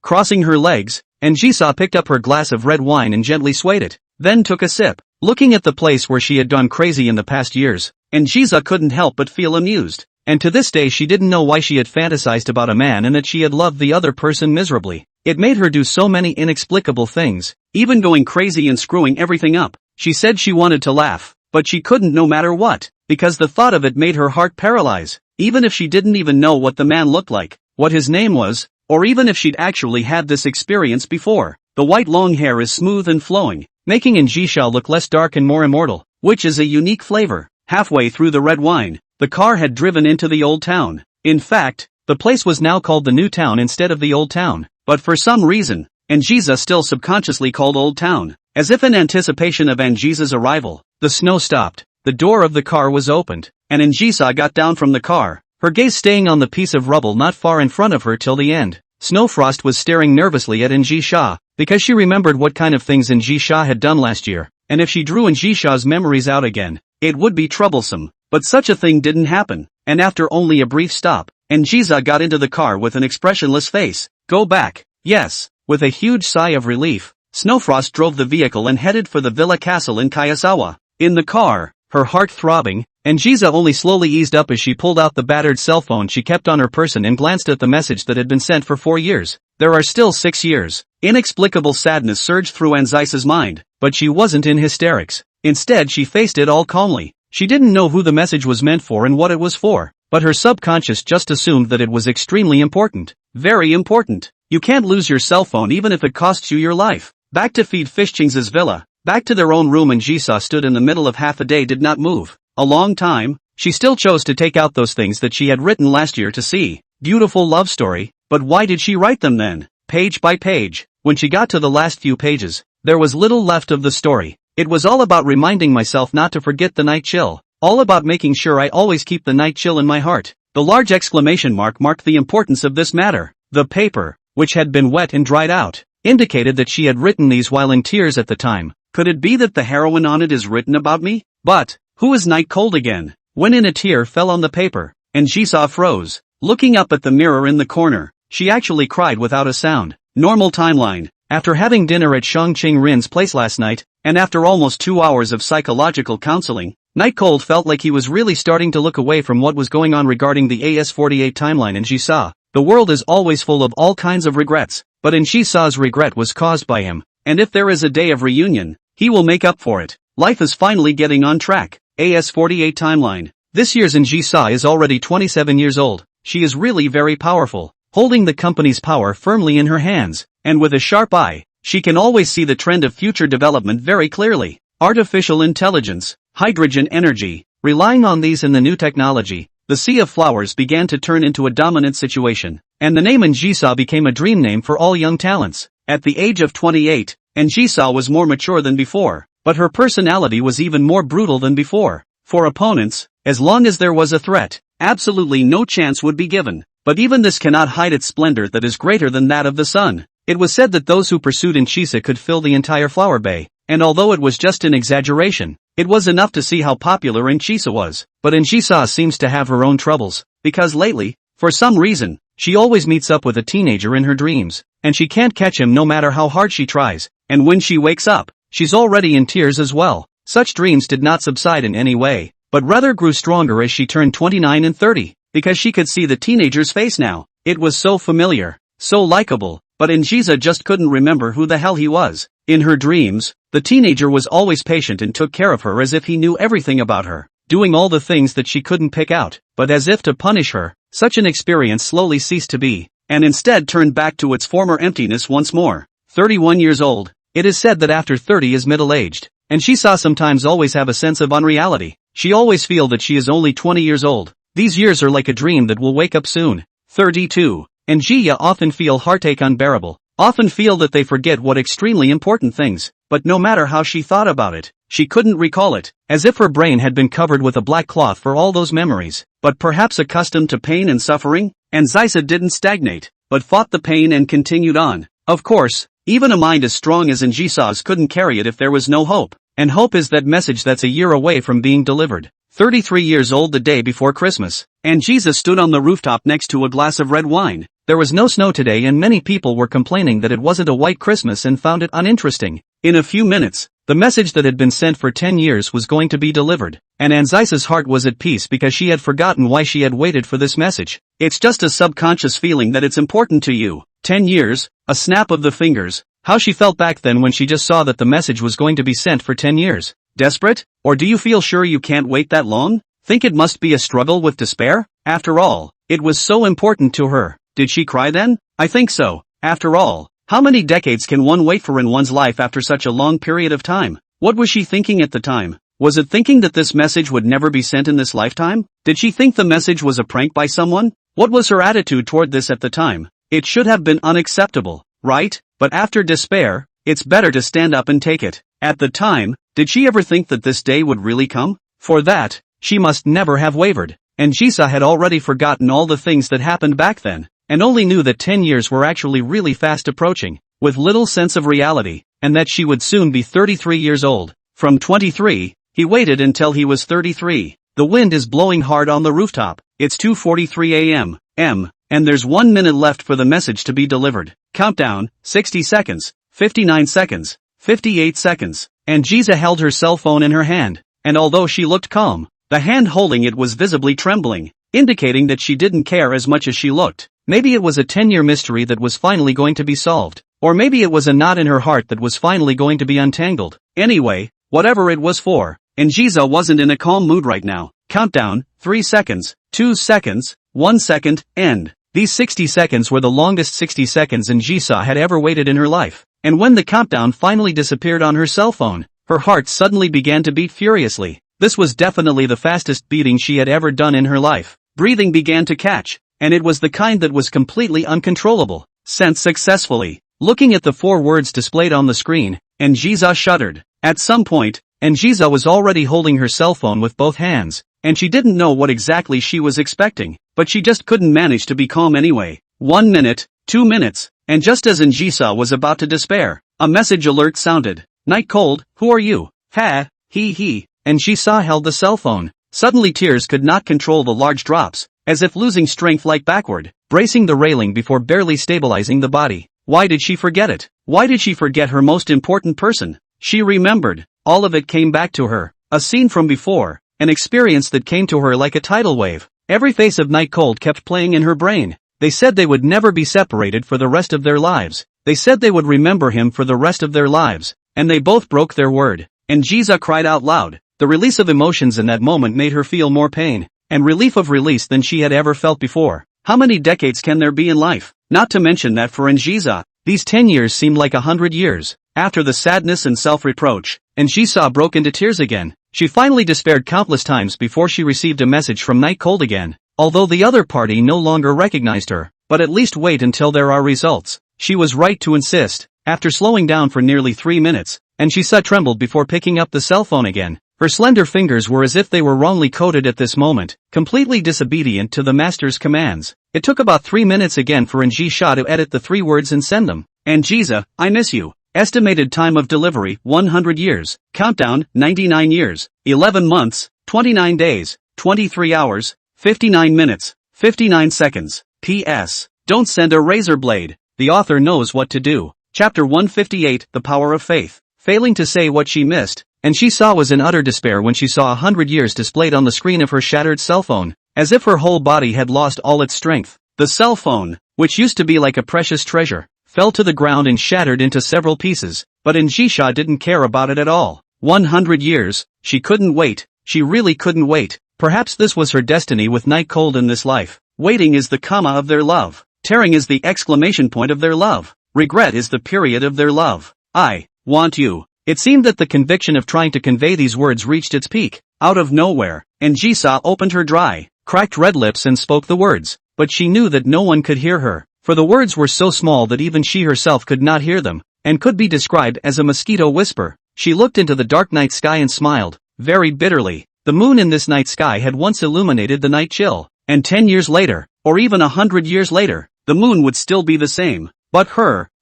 Crossing her legs, Anjisa picked up her glass of red wine and gently swayed it, then took a sip. Looking at the place where she had gone crazy in the past years, Anjisa couldn't help but feel amused. and to this day she didn't know why she had fantasized about a man and that she had loved the other person miserably. It made her do so many inexplicable things, even going crazy and screwing everything up. She said she wanted to laugh, but she couldn't no matter what, because the thought of it made her heart paralyze, even if she didn't even know what the man looked like, what his name was, or even if she'd actually had this experience before. The white long hair is smooth and flowing, making Njisha look less dark and more immortal, which is a unique flavor. Halfway through the red wine, the car had driven into the old town. In fact, the place was now called the New Town instead of the Old Town, but for some reason, Njisa still subconsciously called Old Town, as if in anticipation of Njisa's arrival. The snow stopped, the door of the car was opened, and Njisa got down from the car, her gaze staying on the piece of rubble not far in front of her till the end. Snowfrost was staring nervously at Njisha, because she remembered what kind of things Njisha had done last year, and if she drew Njisha's memories out again, it would be troublesome. But such a thing didn't happen, and after only a brief stop, Njisa got into the car with an expressionless face. Go back. Yes. With a huge sigh of relief, Snowfrost drove the vehicle and headed for the villa castle in Kayasawa. In the car, her heart throbbing, Njisa only slowly eased up as she pulled out the battered cell phone she kept on her person and glanced at the message that had been sent for 4 years. There are still 6 years. Inexplicable sadness surged through Njisa's mind, but she wasn't in hysterics. Instead she faced it all calmly. She didn't know who the message was meant for and what it was for, but her subconscious just assumed that it was extremely important. Very important. You can't lose your cell phone even if it costs you your life. Back to Feed Fishching's villa, back to their own room, Njisa stood in the middle of half a day, did not move. A long time. She still chose to take out those things that she had written last year to see. Beautiful love story, but why did she write them then? Page by page. When she got to the last few pages, there was little left of the story. It was all about reminding myself not to forget the night chill. All about making sure I always keep the night chill in my heart. The large exclamation mark marked the importance of this matter. The paper, which had been wet and dried out, indicated that she had written these while in tears at the time. Could it be that the heroine on it is written about me? But, who is Night Cold again? When a tear fell on the paper, and Njisa froze. Looking up at the mirror in the corner, she actually cried without a sound. Normal timeline. After having dinner at Shang Ching Rin's place last night, and after almost 2 hours of psychological counseling, Night Cold felt like he was really starting to look away from what was going on regarding the AS48 timeline in Njisa. The world is always full of all kinds of regrets, but Njisa's regret was caused by him, and if there is a day of reunion, he will make up for it. Life is finally getting on track. AS48 timeline. This year's Njisa is already 27 years old. She is really very powerful, holding the company's power firmly in her hands, and with a sharp eye, she can always see the trend of future development very clearly. Artificial intelligence, hydrogen energy, relying on these in the new technology, the sea of flowers began to turn into a dominant situation, and the name Njisa became a dream name for all young talents. At the age of 28, Njisa was more mature than before, but her personality was even more brutal than before. For opponents, as long as there was a threat, absolutely no chance would be given. But even this cannot hide its splendor that is greater than that of the sun. It was said that those who pursued Njisa could fill the entire flower bay, and although it was just an exaggeration, it was enough to see how popular Njisa was. But Njisa seems to have her own troubles, because lately, for some reason, she always meets up with a teenager in her dreams, and she can't catch him no matter how hard she tries, and when she wakes up, she's already in tears as well. Such dreams did not subside in any way, but rather grew stronger as she turned 29 and 30, because she could see the teenager's face now. It was so familiar, so likable, but Njisa just couldn't remember who the hell he was. In her dreams, the teenager was always patient and took care of her as if he knew everything about her, doing all the things that she couldn't pick out. But as if to punish her, such an experience slowly ceased to be, and instead turned back to its former emptiness once more. 31 years old. It is said that after 30 is middle-aged, and Njisa sometimes always have a sense of unreality. She always feel that she is only 20 years old. These years are like a dream that will wake up soon. 32. Njia often feel heartache unbearable, often feel that they forget what extremely important things, but no matter how she thought about it, she couldn't recall it, as if her brain had been covered with a black cloth for all those memories. But perhaps accustomed to pain and suffering, Njisa didn't stagnate, but fought the pain and continued on. Of course, even a mind as strong as Njisa's couldn't carry it if there was no hope, and hope is that message that's a year away from being delivered. 33 years old the day before Christmas, Njisa stood on the rooftop next to a glass of red wine. There was no snow today and many people were complaining that it wasn't a white Christmas and found it uninteresting. In a few minutes, The message that had been sent for 10 years was going to be delivered, and Anzisa's heart was at peace because she had forgotten why she had waited for this message. It's just a subconscious feeling that it's important to you. 10 years, a snap of the fingers. How she felt back then when she just saw that the message was going to be sent for 10 years. Desperate? Or do you feel sure you can't wait that long? Think it must be a struggle with despair? After all, it was so important to her. Did she cry then? I think so. After all, how many decades can one wait for in one's life after such a long period of time? What was she thinking at the time? Was it thinking that this message would never be sent in this lifetime? Did she think the message was a prank by someone? What was her attitude toward this at the time? It should have been unacceptable, right? But after despair, it's better to stand up and take it. At the time, did she ever think that this day would really come? For that, she must never have wavered. And Jisa had already forgotten all the things that happened back then, and only knew that 10 years were actually really fast approaching, with little sense of reality, and that she would soon be 33 years old. From 23, he waited until he was 33. The wind is blowing hard on the rooftop. It's 2:43 a.m. And there's 1 minute left for the message to be delivered. Countdown, 60 seconds, 59 seconds, 58 seconds. And Jisa held her cell phone in her hand, and although she looked calm, the hand holding it was visibly trembling, indicating that she didn't care as much as she looked. Maybe it was a 10-year mystery that was finally going to be solved. Or maybe it was a knot in her heart that was finally going to be untangled. Anyway, whatever it was for, and Jisa wasn't in a calm mood right now. Countdown, 3 seconds, 2 seconds, 1 second, end. These 60 seconds were the longest 60 seconds Jisa had ever waited in her life. And when the countdown finally disappeared on her cell phone, her heart suddenly began to beat furiously. This was definitely the fastest beating she had ever done in her life. Breathing began to catch, and it was the kind that was completely uncontrollable. Sent successfully. Looking at the 4 words displayed on the screen, Jisa shuddered. At some point, Jisa was already holding her cell phone with both hands, and she didn't know what exactly she was expecting, but she just couldn't manage to be calm anyway. 1 minute, 2 minutes, and just as Jisa was about to despair, a message alert sounded. Night cold, who are you? Ha, he. And Jisa held the cell phone. Suddenly tears could not control the large drops, as if losing strength like backward, bracing the railing before barely stabilizing the body. Why did she forget it? Why did she forget her most important person? She remembered. All of it came back to her. A scene from before, an experience that came to her like a tidal wave. Every face of Night Cold kept playing in her brain. They said they would never be separated for the rest of their lives. They said they would remember him for the rest of their lives, and they both broke their word. And Jisa cried out loud. The release of emotions in that moment made her feel more pain and relief of release than she had ever felt before. How many decades can there be in life? Not to mention that for Jisa, these 10 years seemed like 100 years. After the sadness and self-reproach, Jisa broke into tears again. She finally despaired countless times before she received a message from Night Cold again. Although the other party no longer recognized her, but at least wait until there are results. She was right to insist. After slowing down for nearly 3 minutes, Jisa trembled before picking up the cell phone again. Her slender fingers were as if they were wrongly coded at this moment, completely disobedient to the master's commands. It took about 3 minutes again for Jisa to edit the 3 words and send them. Jisa, I miss you. Estimated time of delivery, 100 years. Countdown, 99 years. 11 months, 29 days, 23 hours, 59 minutes, 59 seconds. P.S. Don't send a razor blade. The author knows what to do. Chapter 158, The Power of Faith. Failing to say what she missed, Jisa was in utter despair when she saw 100 years displayed on the screen of her shattered cell phone, as if her whole body had lost all its strength. The cell phone, which used to be like a precious treasure, fell to the ground and shattered into several pieces, but Jisa didn't care about it at all. 100 years, she couldn't wait, she really couldn't wait. Perhaps this was her destiny with Night Cold in this life. Waiting is the comma of their love. Tearing is the exclamation point of their love. Regret is the period of their love. I want you. It seemed that the conviction of trying to convey these words reached its peak. Out of nowhere, Jisa opened her dry, cracked red lips and spoke the words, but she knew that no one could hear her, for the words were so small that even she herself could not hear them, and could be described as a mosquito whisper. She looked into the dark night sky and smiled, very bitterly. The moon in this night sky had once illuminated the night chill, and 10 years later, or even 100 years later, the moon would still be the same. But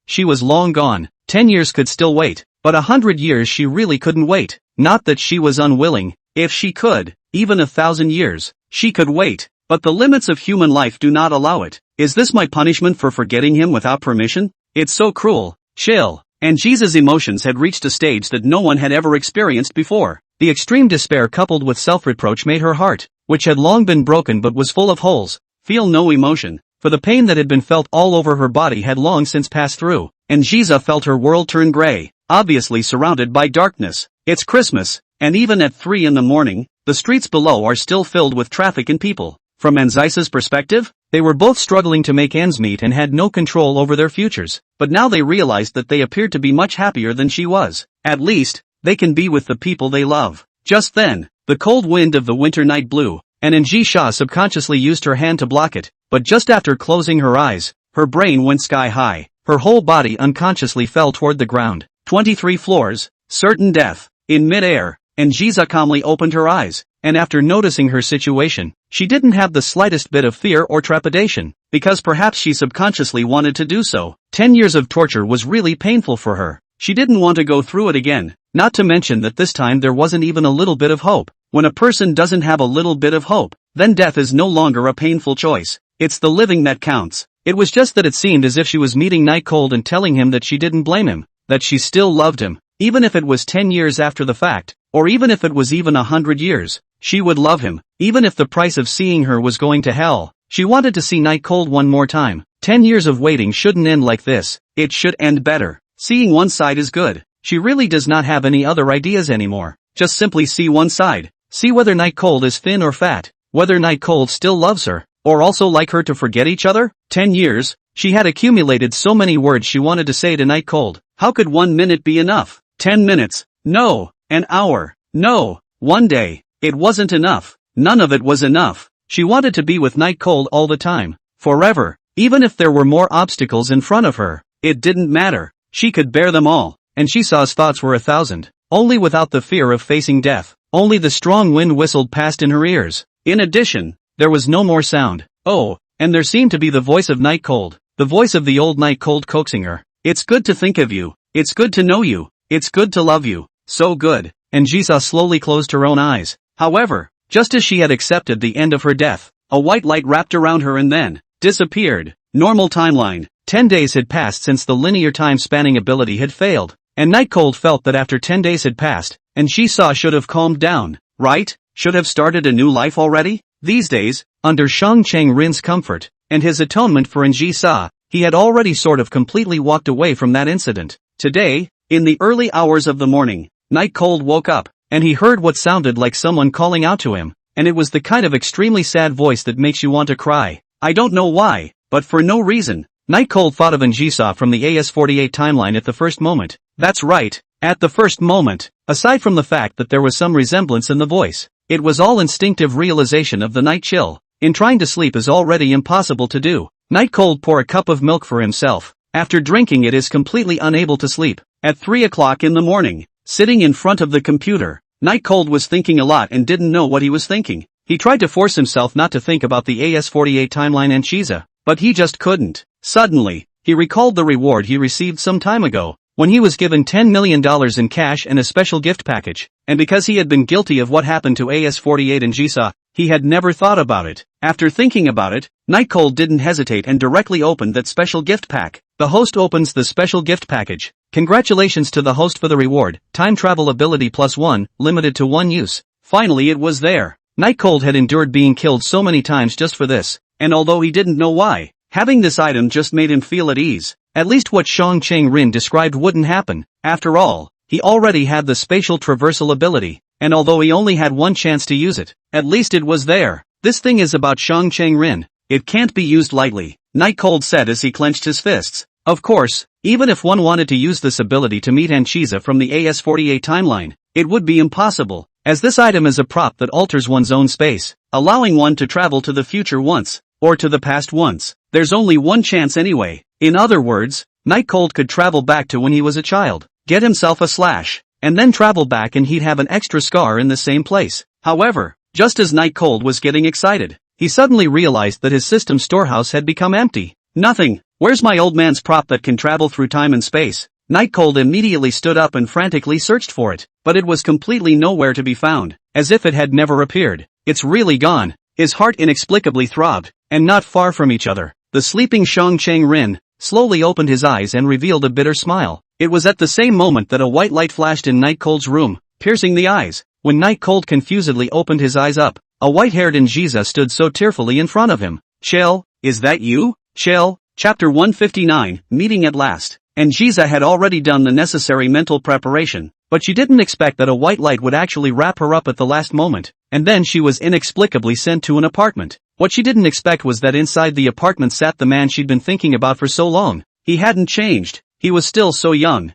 she was long gone. 10 years could still wait, but 100 years she really couldn't wait. Not that she was unwilling. If she could, even 1,000 years, she could wait, but the limits of human life do not allow it. Is this my punishment for forgetting him without permission? It's so cruel. Chill. and Jiza's emotions had reached a stage that no one had ever experienced before. The extreme despair coupled with self-reproach made her heart, which had long been broken but was full of holes, feel no emotion, for the pain that had been felt all over her body had long since passed through, and Jiza felt her world turn gray, obviously surrounded by darkness. It's Christmas, and even at 3 in the morning, the streets below are still filled with traffic and people. From Anzisa's perspective, they were both struggling to make ends meet and had no control over their futures, but now they realized that they appeared to be much happier than she was. At least, they can be with the people they love. Just then, the cold wind of the winter night blew, and Anjisha subconsciously used her hand to block it, but just after closing her eyes, her brain went sky high. Her whole body unconsciously fell toward the ground. 23 floors, certain death. In mid-air, Anjisa calmly opened her eyes, and after noticing her situation, she didn't have the slightest bit of fear or trepidation, because perhaps she subconsciously wanted to do so. 10 years of torture was really painful for her. She didn't want to go through it again, not to mention that this time there wasn't even a little bit of hope. When a person doesn't have a little bit of hope, then death is no longer a painful choice. It's the living that counts. It was just that it seemed as if she was meeting Night Cold and telling him that she didn't blame him, that she still loved him, even if it was 10 years after the fact, or even if it was even 100 years, she would love him, even if the price of seeing her was going to hell. She wanted to see Night Cold one more time. 10 years of waiting shouldn't end like this. It should end better. Seeing one side is good. She really does not have any other ideas anymore. Just simply see one side. See whether Night Cold is thin or fat, whether Night Cold still loves her, or also like her to forget each other. 10 years, she had accumulated so many words she wanted to say to Night Cold. How could 1 minute be enough? 10 minutes? No. An hour? No. 1 day? It wasn't enough. None of it was enough. She wanted to be with Night Cold all the time. Forever. Even if there were more obstacles in front of her, it didn't matter. She could bear them all. And Shisa's thoughts were 1,000. Only without the fear of facing death. Only the strong wind whistled past in her ears. In addition, there was no more sound. Oh, and there seemed to be the voice of Night Cold. The voice of the old Night Cold coaxing her. It's good to think of you. It's good to know you. It's good to love you. So good. And Jisa slowly closed her own eyes. However, just as she had accepted the end of her death, a white light wrapped around her and then disappeared. Normal timeline. 10 days had passed since the linear time-spanning ability had failed, and Night Cold felt that after 10 days had passed, and Jisa should have calmed down, right? Should have started a new life already? These days, under Shang Cheng Rin's comfort, and his atonement for Anjisa, he had already sort of completely walked away from that incident. Today, in the early hours of the morning, Night Cold woke up, and he heard what sounded like someone calling out to him, and it was the kind of extremely sad voice that makes you want to cry. I don't know why, but for no reason. Night Cold thought of Anjisa from the AS48 timeline at the first moment. That's right, at the first moment. Aside from the fact that there was some resemblance in the voice, it was all instinctive realization of the night chill. In trying to sleep is already impossible to do. Night Cold pour a cup of milk for himself. After drinking it is completely unable to sleep. At 3 o'clock in the morning, sitting in front of the computer, Night Cold was thinking a lot and didn't know what he was thinking. He tried to force himself not to think about the AS48 timeline and Shiza, but he just couldn't. Suddenly, he recalled the reward he received some time ago, when he was given $10 million in cash and a special gift package, and because he had been guilty of what happened to AS48 and Jisa, he had never thought about it. After thinking about it, Night Cold didn't hesitate and directly opened that special gift pack. The host opens the special gift package. Congratulations to the host for the reward, time travel ability +1, limited to 1 use. Finally it was there. Night Cold had endured being killed so many times just for this, and although he didn't know why, having this item just made him feel at ease. At least what Shang Cheng Rin described wouldn't happen. After all, he already had the spatial traversal ability, and although he only had one chance to use it, at least it was there. This thing is about Shang Cheng Rin. It can't be used lightly, Night Cold said as he clenched his fists. Of course, even if one wanted to use this ability to meet Anchiza from the AS48 timeline, it would be impossible, as this item is a prop that alters one's own space, allowing one to travel to the future once, or to the past once. There's only one chance anyway. In other words, Night Cold could travel back to when he was a child, get himself a slash, and then travel back and he'd have an extra scar in the same place. However, just as Night Cold was getting excited, he suddenly realized that his system storehouse had become empty. Nothing. Where's my old man's prop that can travel through time and space? Night Cold immediately stood up and frantically searched for it, but it was completely nowhere to be found, as if it had never appeared. It's really gone. His heart inexplicably throbbed, and not far from each other, the sleeping Shang Cheng Rin slowly opened his eyes and revealed a bitter smile. It was at the same moment that a white light flashed in Night Cold's room, piercing the eyes. When Night Cold confusedly opened his eyes up, a white-haired Anjisa stood so tearfully in front of him. Shell, is that you? Shell, Chapter 159, Meeting at Last. Anjisa had already done the necessary mental preparation, but she didn't expect that a white light would actually wrap her up at the last moment, and then she was inexplicably sent to an apartment. What she didn't expect was that inside the apartment sat the man she'd been thinking about for so long. He hadn't changed, he was still so young.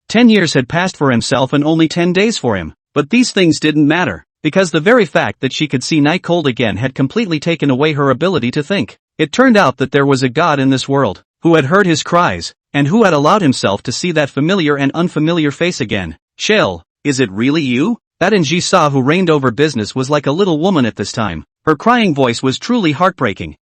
10 years had passed for himself and only 10 days for him. But these things didn't matter, because the very fact that she could see Night Cold again had completely taken away her ability to think. It turned out that there was a god in this world, who had heard his cries, and who had allowed himself to see that familiar and unfamiliar face again. Shell, is it really you? That Anjisa who reigned over business was like a little woman at this time. Her crying voice was truly heartbreaking,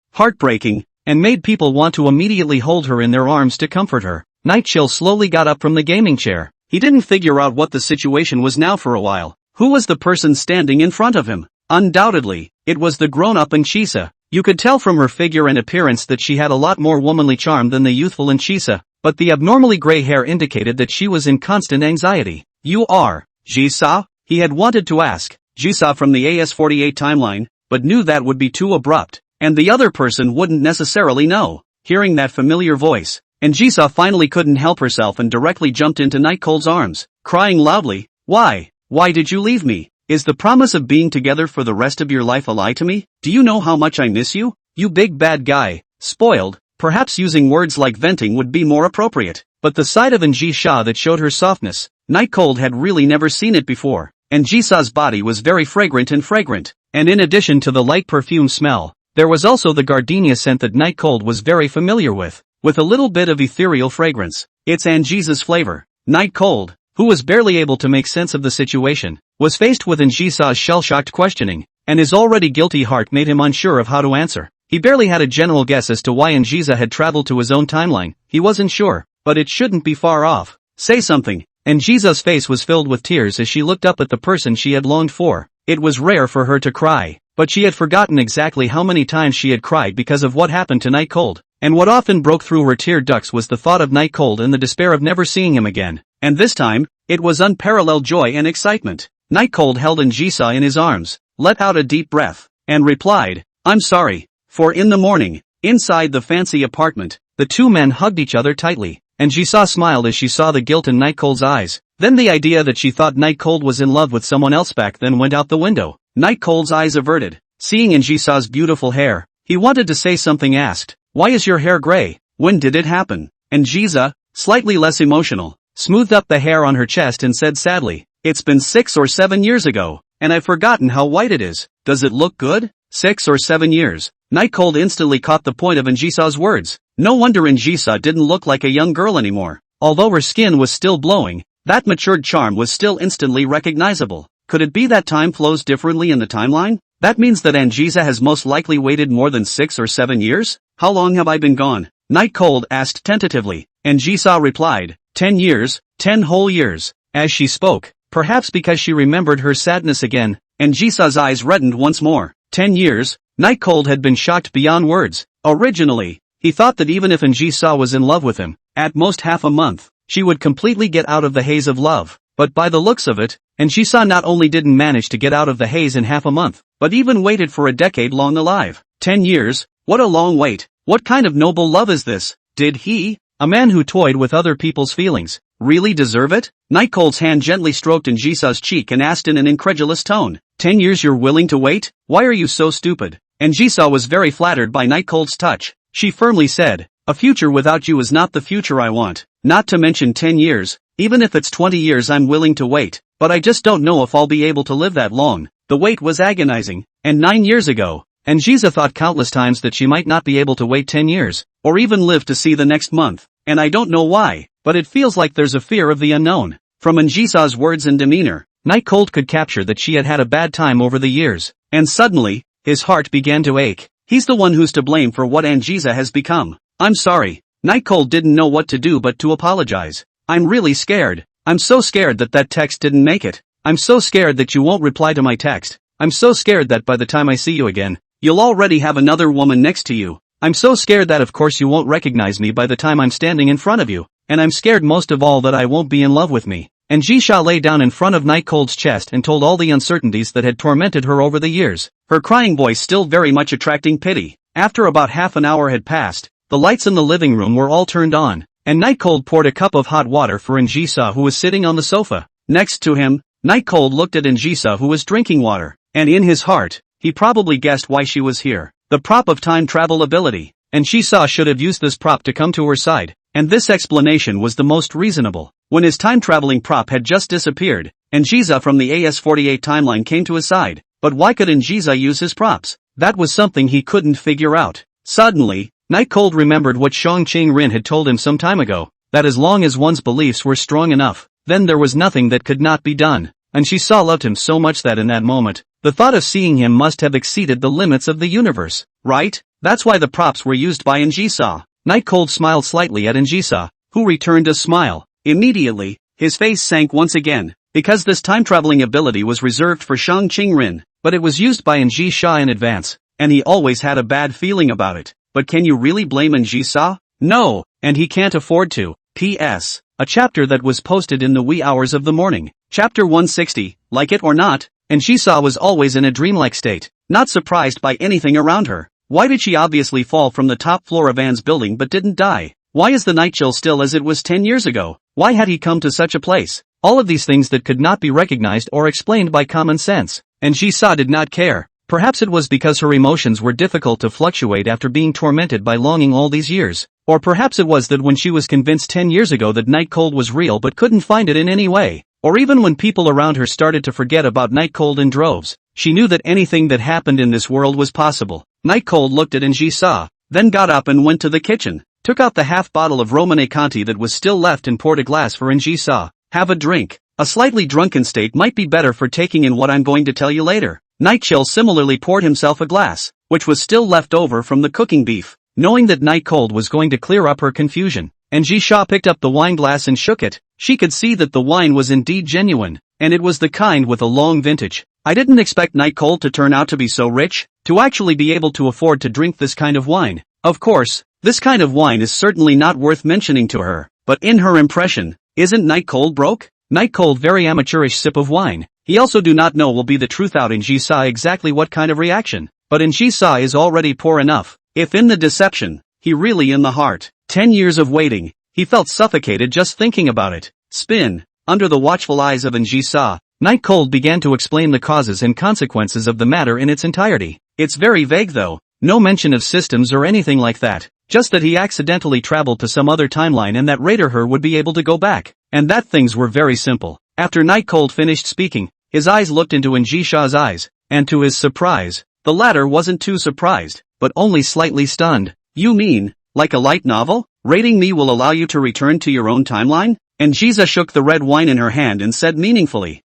and made people want to immediately hold her in their arms to comfort her. Night Chill slowly got up from the gaming chair. He didn't figure out what the situation was now for a while. Who was the person standing in front of him? Undoubtedly, it was the grown-up Anjisa. You could tell from her figure and appearance that she had a lot more womanly charm than the youthful Anjisa, but the abnormally gray hair indicated that she was in constant anxiety. You are Jisa? He had wanted to ask Jisa from the AS48 timeline, but knew that would be too abrupt, and the other person wouldn't necessarily know. Hearing that familiar voice, Anjisa finally couldn't help herself and directly jumped into Night Cold's arms, crying loudly, Why did you leave me? Is the promise of being together for the rest of your life a lie to me? Do you know how much I miss you? You big bad guy. Spoiled. Perhaps using words like venting would be more appropriate, but the side of Anjisa that showed her softness, Night Cold had really never seen it before. Anjisa's body was very fragrant, and in addition to the light perfume smell, there was also the gardenia scent that Night Cold was very familiar with a little bit of ethereal fragrance. It's Anjisa's flavor. Night Cold, who was barely able to make sense of the situation, was faced with Anjisa's shell-shocked questioning, and his already guilty heart made him unsure of how to answer. He barely had a general guess as to why Anjisa had traveled to his own timeline. He wasn't sure, but it shouldn't be far off. Say something. Anjisa's face was filled with tears as she looked up at the person she had longed for. It was rare for her to cry, but she had forgotten exactly how many times she had cried because of what happened to Night Cold. And what often broke through her tear ducts was the thought of Night Cold and the despair of never seeing him again. And this time, it was unparalleled joy and excitement. Night Cold held Anjisa in his arms, let out a deep breath, and replied, I'm sorry. For in the morning, inside the fancy apartment, the two men hugged each other tightly. Anjisa smiled as she saw the guilt in Night Cold's eyes. Then the idea that she thought Night Cold was in love with someone else back then went out the window. Night Cold's eyes averted. Seeing Anjisa's beautiful hair, he wanted to say something. Asked, Why is your hair gray? When did it happen? Anjisa, slightly less emotional, smoothed up the hair on her chest and said sadly, It's been 6 or 7 years ago, and I've forgotten how white it is. Does it look good? 6 or 7 years. Night Cold instantly caught the point of Anjisa's words. No wonder Anjisa didn't look like a young girl anymore. Although her skin was still glowing, that matured charm was still instantly recognizable. Could it be that time flows differently in the timeline? That means that Anjisa has most likely waited more than 6 or 7 years? How long have I been gone? Night Cold asked tentatively. Anjisa replied, 10 years, 10 whole years. As she spoke, perhaps because she remembered her sadness again, Anjisa's eyes reddened once more. 10 years? Night Cold had been shocked beyond words. Originally, he thought that even if Anjisa was in love with him, at most half a month, she would completely get out of the haze of love. But by the looks of it, Anjisa not only didn't manage to get out of the haze in half a month, but even waited for a decade long alive. 10 years? What a long wait. What kind of noble love is this? Did he, a man who toyed with other people's feelings, really deserve it? Night Cold's hand gently stroked Anjisa's cheek and asked in an incredulous tone, 10 years you're willing to wait? Why are you so stupid? Anjisa was very flattered by Night Cold's touch. She firmly said, a future without you is not the future I want. Not to mention 10 years, even if it's 20 years I'm willing to wait, but I just don't know if I'll be able to live that long. The wait was agonizing, and 9 years ago, Anjisa thought countless times that she might not be able to wait 10 years, or even live to see the next month, and I don't know why, but it feels like there's a fear of the unknown. From Anjisa's words and demeanor, Night Cold could capture that she had had a bad time over the years, and suddenly, his heart began to ache. He's the one who's to blame for what Anjisa has become. I'm sorry. Night Cold didn't know what to do but to apologize. I'm really scared. I'm so scared that text didn't make it. I'm so scared that you won't reply to my text. I'm so scared that by the time I see you again, you'll already have another woman next to you. I'm so scared that of course you won't recognize me by the time I'm standing in front of you. and I'm scared most of all that I won't be in love with me. And Jisha lay down in front of Night Cold's chest and told all the uncertainties that had tormented her over the years, her crying voice still very much attracting pity. After about half an hour had passed, the lights in the living room were all turned on, and Night Cold poured a cup of hot water for Njisa, who was sitting on the sofa. Next to him, Night Cold looked at Njisa, who was drinking water, and in his heart, he probably guessed why she was here. The prop of time travel ability, and Njisa should have used this prop to come to her side, and this explanation was the most reasonable. When his time-traveling prop had just disappeared, Njisa from the AS48 timeline came to his side, but why could Njisa use his props? That was something he couldn't figure out. Suddenly, Night Cold remembered what Shang Qing-rin had told him some time ago, that as long as one's beliefs were strong enough, then there was nothing that could not be done, and Njisa loved him so much that in that moment, the thought of seeing him must have exceeded the limits of the universe, right? That's why the props were used by Njisa. Night Cold smiled slightly at Njisa, who returned a smile. Immediately, his face sank once again, because this time-traveling ability was reserved for Shang Qing-rin, but it was used by Njisa in advance, and he always had a bad feeling about it. But can you really blame Njisa? No, and he can't afford to. P.S. A chapter that was posted in the wee hours of the morning. Chapter 160, like it or not, Njisa was always in a dreamlike state, not surprised by anything around her. Why did she obviously fall from the top floor of Anne's building but didn't die? Why is the night chill still as it was 10 years ago? Why had he come to such a place? All of these things that could not be recognized or explained by common sense. And Njisa did not care. Perhaps it was because her emotions were difficult to fluctuate after being tormented by longing all these years. Or perhaps it was that when she was convinced 10 years ago that Night Cold was real but couldn't find it in any way. Or even when people around her started to forget about Night Cold in droves, she knew that anything that happened in this world was possible. Night Cold looked at Njisa, then got up and went to the kitchen, took out the half bottle of Romane Conti that was still left and poured a glass for Njisa. Have a drink. A slightly drunken state might be better for taking in what I'm going to tell you later. Night Chill similarly poured himself a glass, which was still left over from the cooking beef, knowing that Night Cold was going to clear up her confusion. Njisa picked up the wine glass and shook it. She could see that the wine was indeed genuine, and it was the kind with a long vintage. I didn't expect Night Cold to turn out to be so rich, to actually be able to afford to drink this kind of wine. Of course, this kind of wine is certainly not worth mentioning to her, but in her impression, isn't Night Cold broke? Night Cold very amateurish sip of wine. He also do not know will be the truth out in Njisa exactly what kind of reaction, but Njisa is already poor enough, if in the deception, he really in the heart. 10 years of waiting, he felt suffocated just thinking about it. Spin, under the watchful eyes of Njisa, Night Cold began to explain the causes and consequences of the matter in its entirety. It's very vague though, no mention of systems or anything like that, just that he accidentally traveled to some other timeline and that later her would be able to go back, and that things were very simple. After Night Cold finished speaking, his eyes looked into Njisha's eyes, and to his surprise, the latter wasn't too surprised, but only slightly stunned. You mean, like a light novel? Rating me will allow you to return to your own timeline? Njisa shook the red wine in her hand and said meaningfully,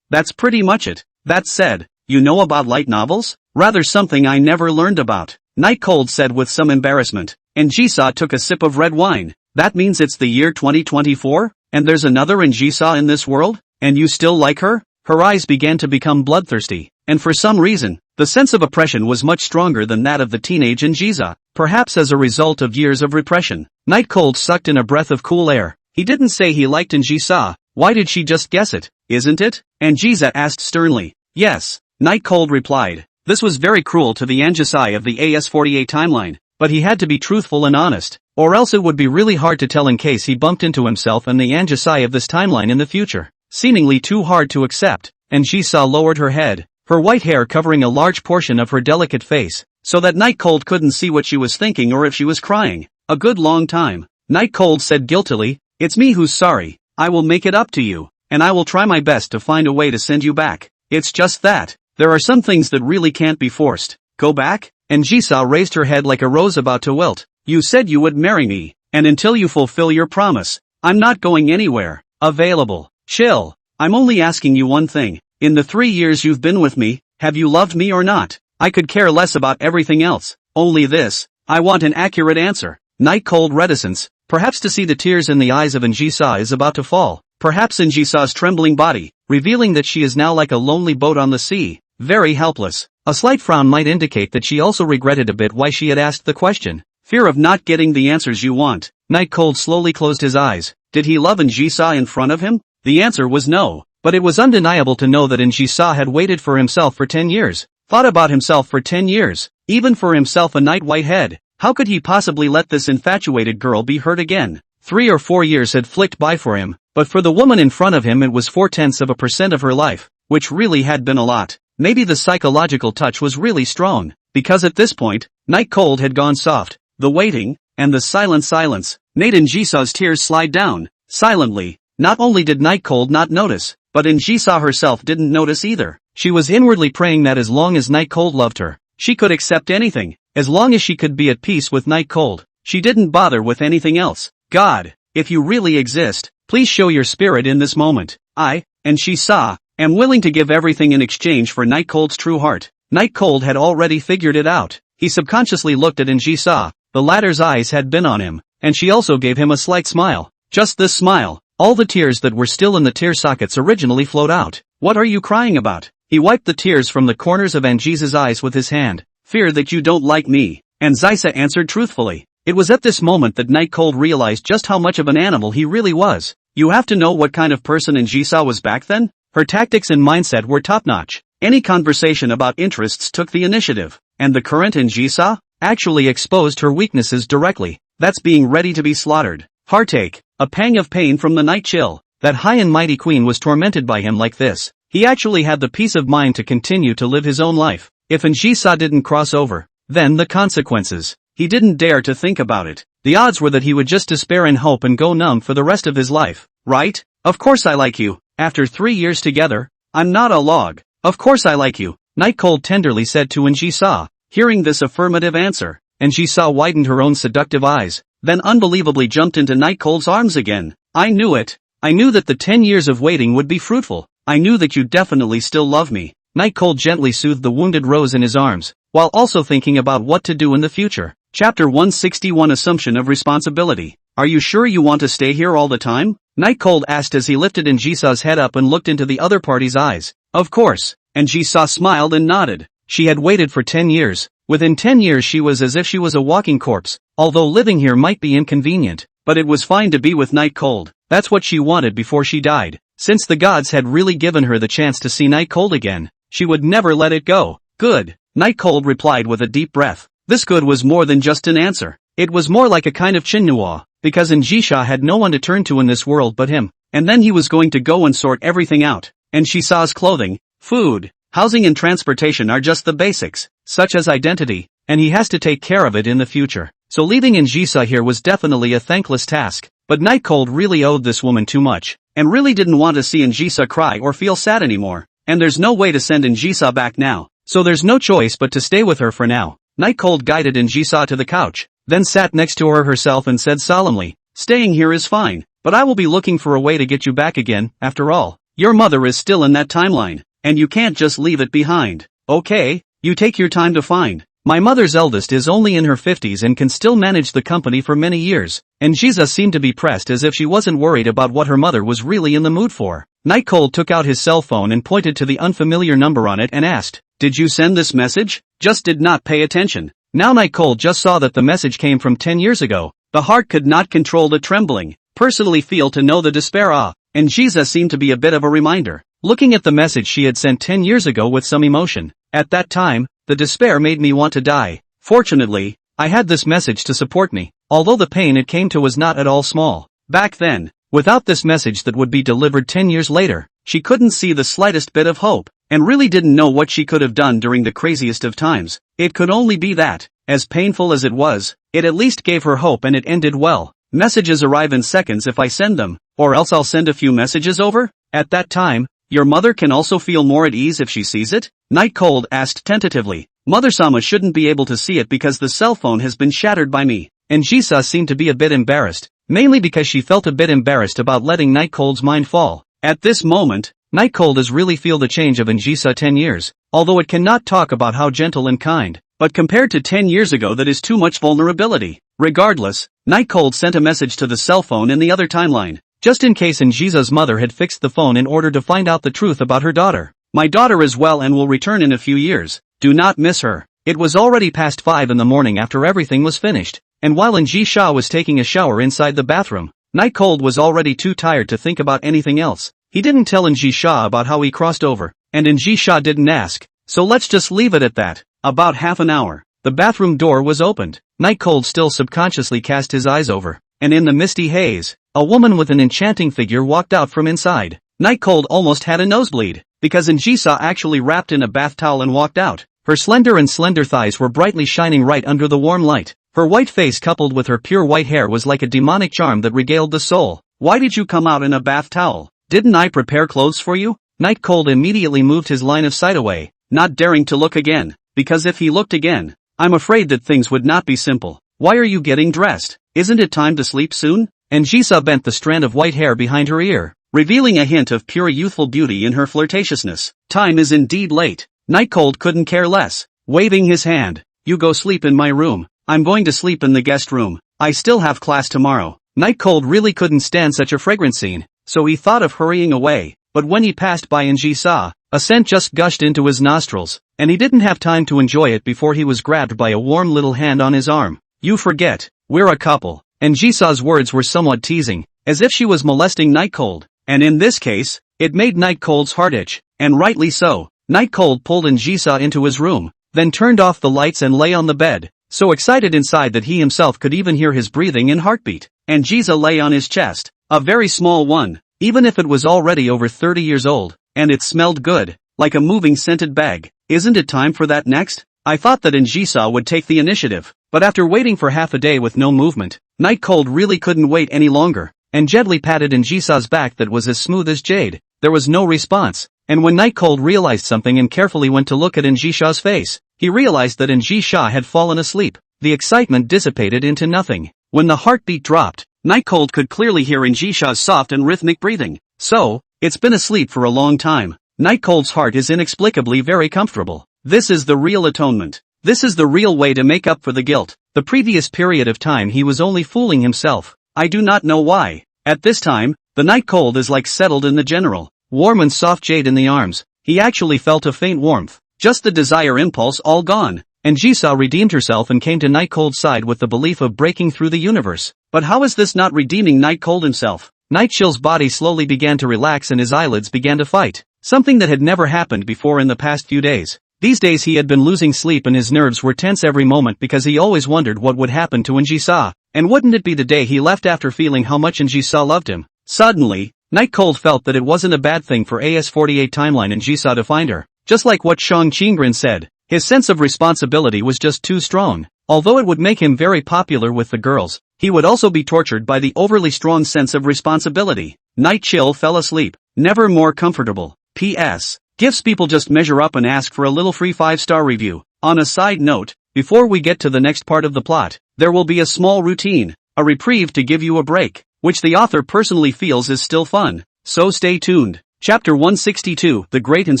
that's pretty much it. That said, you know about light novels? Rather something I never learned about. Night Cold said with some embarrassment. Njisa took a sip of red wine. That means it's the year 2024? And there's another Njisa in this world? And you still like her? Her eyes began to become bloodthirsty, and for some reason, the sense of oppression was much stronger than that of the teenage Njisa, perhaps as a result of years of repression. Night Cold sucked in a breath of cool air. He didn't say he liked Njisa. Why did she just guess it? Isn't it? Njisa asked sternly. Yes, Night Cold replied. This was very cruel to the Anjisai of the AS48 timeline, but he had to be truthful and honest, or else it would be really hard to tell in case he bumped into himself and the Anjisai of this timeline in the future. Seemingly too hard to accept, Njisa lowered her head, her white hair covering a large portion of her delicate face, so that Night Cold couldn't see what she was thinking or if she was crying. A good long time. Night Cold said guiltily, it's me who's sorry. I will make it up to you, and I will try my best to find a way to send you back. It's just that, there are some things that really can't be forced. Go back? Njisa raised her head like a rose about to wilt. You said you would marry me, and until you fulfill your promise, I'm not going anywhere. Available. Chill. I'm only asking you one thing. In the 3 years you've been with me, have you loved me or not? I could care less about everything else. Only this. I want an accurate answer. Night Cold reticence, perhaps to see the tears in the eyes of Njisa is about to fall. Perhaps Njisa's trembling body, revealing that she is now like a lonely boat on the sea, very helpless. A slight frown might indicate that she also regretted a bit why she had asked the question. Fear of not getting the answers you want. Night Cold slowly closed his eyes. Did he love Njisa in front of him? The answer was no. But it was undeniable to know that Njisa had waited for himself for 10 years. Thought about himself for 10 years. Even for himself a night whitehead. How could he possibly let this infatuated girl be hurt again? 3 or 4 years had flicked by for him, but for the woman in front of him it was 0.4% of her life, which really had been a lot. Maybe the psychological touch was really strong, because at this point, Night Cold had gone soft. The waiting, and the silence. Made Njisa's tears slide down, silently. Not only did Night Cold not notice, but Njisa herself didn't notice either. She was inwardly praying that as long as Night Cold loved her, she could accept anything. As long as she could be at peace with Night Cold, she didn't bother with anything else. God, if you really exist, please show your spirit in this moment. I, Njisa, am willing to give everything in exchange for Night Cold's true heart. Night Cold had already figured it out. He subconsciously looked at Njisa. The latter's eyes had been on him, and she also gave him a slight smile. Just this smile. All the tears that were still in the tear sockets originally flowed out. What are you crying about? He wiped the tears from the corners of Njisa's eyes with his hand. Fear that you don't like me. Njisa answered truthfully. It was at this moment that Night Cold realized just how much of an animal he really was. You have to know what kind of person Njisa was back then? Her tactics and mindset were top-notch. Any conversation about interests took the initiative. And the current Njisa? Actually exposed her weaknesses directly. That's being ready to be slaughtered. Heartache. A pang of pain from the night chill. That high and mighty queen was tormented by him like this. He actually had the peace of mind to continue to live his own life. If Njisa didn't cross over, then the consequences. He didn't dare to think about it. The odds were that he would just despair in hope and go numb for the rest of his life. Right? Of course I like you. After 3 years together, I'm not a log. Of course I like you. Night Cold tenderly said to Njisa. Hearing this affirmative answer, Njisa widened her own seductive eyes, then unbelievably jumped into Night Cold's arms again. I knew it. I knew that the 10 years of waiting would be fruitful. I knew that you definitely still love me. Night Cold gently soothed the wounded rose in his arms, while also thinking about what to do in the future. Chapter 161 Assumption of Responsibility. Are you sure you want to stay here all the time? Night Cold asked as he lifted Njisa's head up and looked into the other party's eyes. Of course. Njisa smiled and nodded. She had waited for 10 years. Within 10 years she was as if she was a walking corpse. Although living here might be inconvenient, but it was fine to be with Night Cold. That's what she wanted before she died. Since the gods had really given her the chance to see Night Cold again, she would never let it go. Good. Night Cold replied with a deep breath. This good was more than just an answer. It was more like a kind of chinua, because Njisa had no one to turn to in this world but him, and then he was going to go and sort everything out. Njisa's clothing, food, housing and transportation are just the basics, such as identity, and he has to take care of it in the future. So leaving Njisa here was definitely a thankless task, but Night Cold really owed this woman too much, and really didn't want to see Njisa cry or feel sad anymore. And there's no way to send Njisa back now, so there's no choice but to stay with her for now. Night Cold guided Njisa to the couch, then sat next to her herself and said solemnly, staying here is fine, but I will be looking for a way to get you back again. After all, your mother is still in that timeline, and you can't just leave it behind. Okay, you take your time to find. My mother's eldest is only in her 50s and can still manage the company for many years. Njisa seemed to be pressed as if she wasn't worried about what her mother was really in the mood for. Night Cold took out his cell phone and pointed to the unfamiliar number on it and asked, did you send this message? Just did not pay attention. Now Night Cold just saw that the message came from 10 years ago. The heart could not control the trembling. Personally feel to know the despair Njisa seemed to be a bit of a reminder. Looking at the message she had sent 10 years ago with some emotion. At that time, the despair made me want to die. Fortunately, I had this message to support me, although the pain it came to was not at all small. Back then, without this message that would be delivered 10 years later, she couldn't see the slightest bit of hope, and really didn't know what she could have done during the craziest of times. It could only be that, as painful as it was, it at least gave her hope and it ended well. Messages arrive in seconds if I send them, or else I'll send a few messages over. At that time, your mother can also feel more at ease if she sees it? Night Cold asked tentatively. Mother-sama shouldn't be able to see it because the cell phone has been shattered by me. Njisa seemed to be a bit embarrassed, mainly because she felt a bit embarrassed about letting Night Cold's mind fall. At this moment, Night Cold does really feel the change of Njisa 10 years, although it cannot talk about how gentle and kind, but compared to 10 years ago that is too much vulnerability. Regardless, Night Cold sent a message to the cell phone in the other timeline, just in case Njisa's mother had fixed the phone in order to find out the truth about her daughter. My daughter is well and will return in a few years. Do not miss her. It was already past 5 in the morning after everything was finished. and while Njisha was taking a shower inside the bathroom, Night Cold was already too tired to think about anything else. He didn't tell Njisha about how he crossed over, and Njisha didn't ask, so let's just leave it at that. About half an hour, the bathroom door was opened. Night Cold still subconsciously cast his eyes over, and in the misty haze, a woman with an enchanting figure walked out from inside. Night Cold almost had a nosebleed, because Njisa actually wrapped in a bath towel and walked out. Her slender thighs were brightly shining right under the warm light. Her white face coupled with her pure white hair was like a demonic charm that regaled the soul. Why did you come out in a bath towel? Didn't I prepare clothes for you? Night Cold immediately moved his line of sight away, not daring to look again, because if he looked again, I'm afraid that things would not be simple. Why are you getting dressed? Isn't it time to sleep soon? Njisa bent the strand of white hair behind her ear, revealing a hint of pure youthful beauty in her flirtatiousness. Time is indeed late. Night Cold couldn't care less, waving his hand. You go sleep in my room. I'm going to sleep in the guest room. I still have class tomorrow. Night Cold really couldn't stand such a fragrant scene, so he thought of hurrying away, but when he passed by Njisa, a scent just gushed into his nostrils, and he didn't have time to enjoy it before he was grabbed by a warm little hand on his arm. You forget, we're a couple. Njisa's words were somewhat teasing, as if she was molesting Night Cold, and in this case, it made Night Cold's heart itch, and rightly so. Night Cold pulled Njisa into his room, then turned off the lights and lay on the bed, so excited inside that he himself could even hear his breathing and heartbeat. Njisa lay on his chest, a very small one, even if it was already over 30 years old, and it smelled good, like a moving scented bag. Isn't it time for that next? I thought that Njisa would take the initiative, but after waiting for half a day with no movement, Night Cold really couldn't wait any longer, and gently patted Njisa's back that was as smooth as jade. There was no response, and when Night Cold realized something and carefully went to look at Njisha's face, he realized that Njisha had fallen asleep. The excitement dissipated into nothing. When the heartbeat dropped, Night Cold could clearly hear Njisha's soft and rhythmic breathing. So, it's been asleep for a long time. Night Cold's heart is inexplicably very comfortable. This is the real atonement. This is the real way to make up for the guilt. The previous period of time he was only fooling himself. I do not know why. At this time, the Night Cold is like settled in the general, warm and soft jade in the arms. He actually felt a faint warmth. Just the desire impulse all gone. Njisa redeemed herself and came to Night Cold's side with the belief of breaking through the universe. But how is this not redeeming Night Cold himself? Night Chill's body slowly began to relax and his eyelids began to fight. Something that had never happened before in the past few days. These days he had been losing sleep and his nerves were tense every moment because he always wondered what would happen to Njisa. And wouldn't it be the day he left after feeling how much Njisa loved him? Suddenly, Night Cold felt that it wasn't a bad thing for AS48 timeline Njisa to find her. Just like what Shang Qinggren said, his sense of responsibility was just too strong. Although it would make him very popular with the girls, he would also be tortured by the overly strong sense of responsibility. Night Chill fell asleep, never more comfortable. P.S. Gifts people just measure up and ask for a little free 5-star review. On a side note, before we get to the next part of the plot, there will be a small routine, a reprieve to give you a break, which the author personally feels is still fun. So stay tuned. Chapter 162, The Great and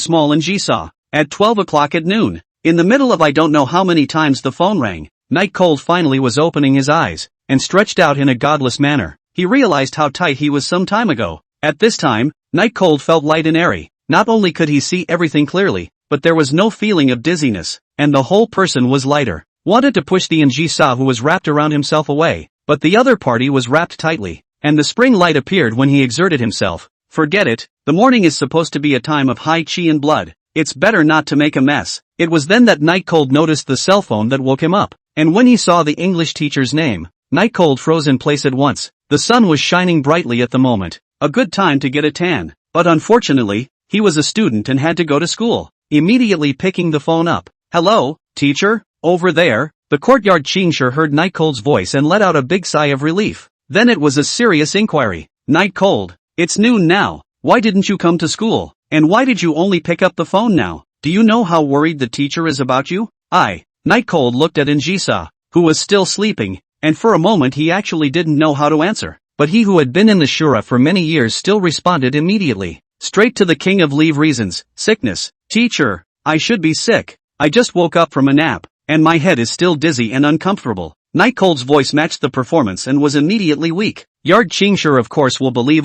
Small Njisa. At 12 o'clock at noon, in the middle of I don't know how many times the phone rang, Night Cold finally was opening his eyes, and stretched out in a godless manner. He realized how tight he was some time ago. At this time, Night Cold felt light and airy. Not only could he see everything clearly, but there was no feeling of dizziness, and the whole person was lighter. Wanted to push the Njisa who was wrapped around himself away, but the other party was wrapped tightly, and the spring light appeared when he exerted himself. Forget it, the morning is supposed to be a time of high chi and blood. It's better not to make a mess. It was then that Night Cold noticed the cell phone that woke him up, and when he saw the English teacher's name, Night Cold froze in place at once. The sun was shining brightly at the moment, a good time to get a tan, but unfortunately, he was a student and had to go to school. Immediately picking the phone up. Hello, teacher, over there. The courtyard Chingsher heard Night Cold's voice and let out a big sigh of relief. Then it was a serious inquiry. Night Cold, it's noon now. Why didn't you come to school? And why did you only pick up the phone now? Do you know how worried the teacher is about you? Night Cold looked at Njisa, who was still sleeping, and for a moment he actually didn't know how to answer. But he who had been in the Shura for many years still responded immediately. Straight to the king of leave reasons, sickness. Teacher, I should be sick. I just woke up from a nap, and my head is still dizzy and uncomfortable. Night Cold's voice matched the performance and was immediately weak. Yard Chingsher of course will believe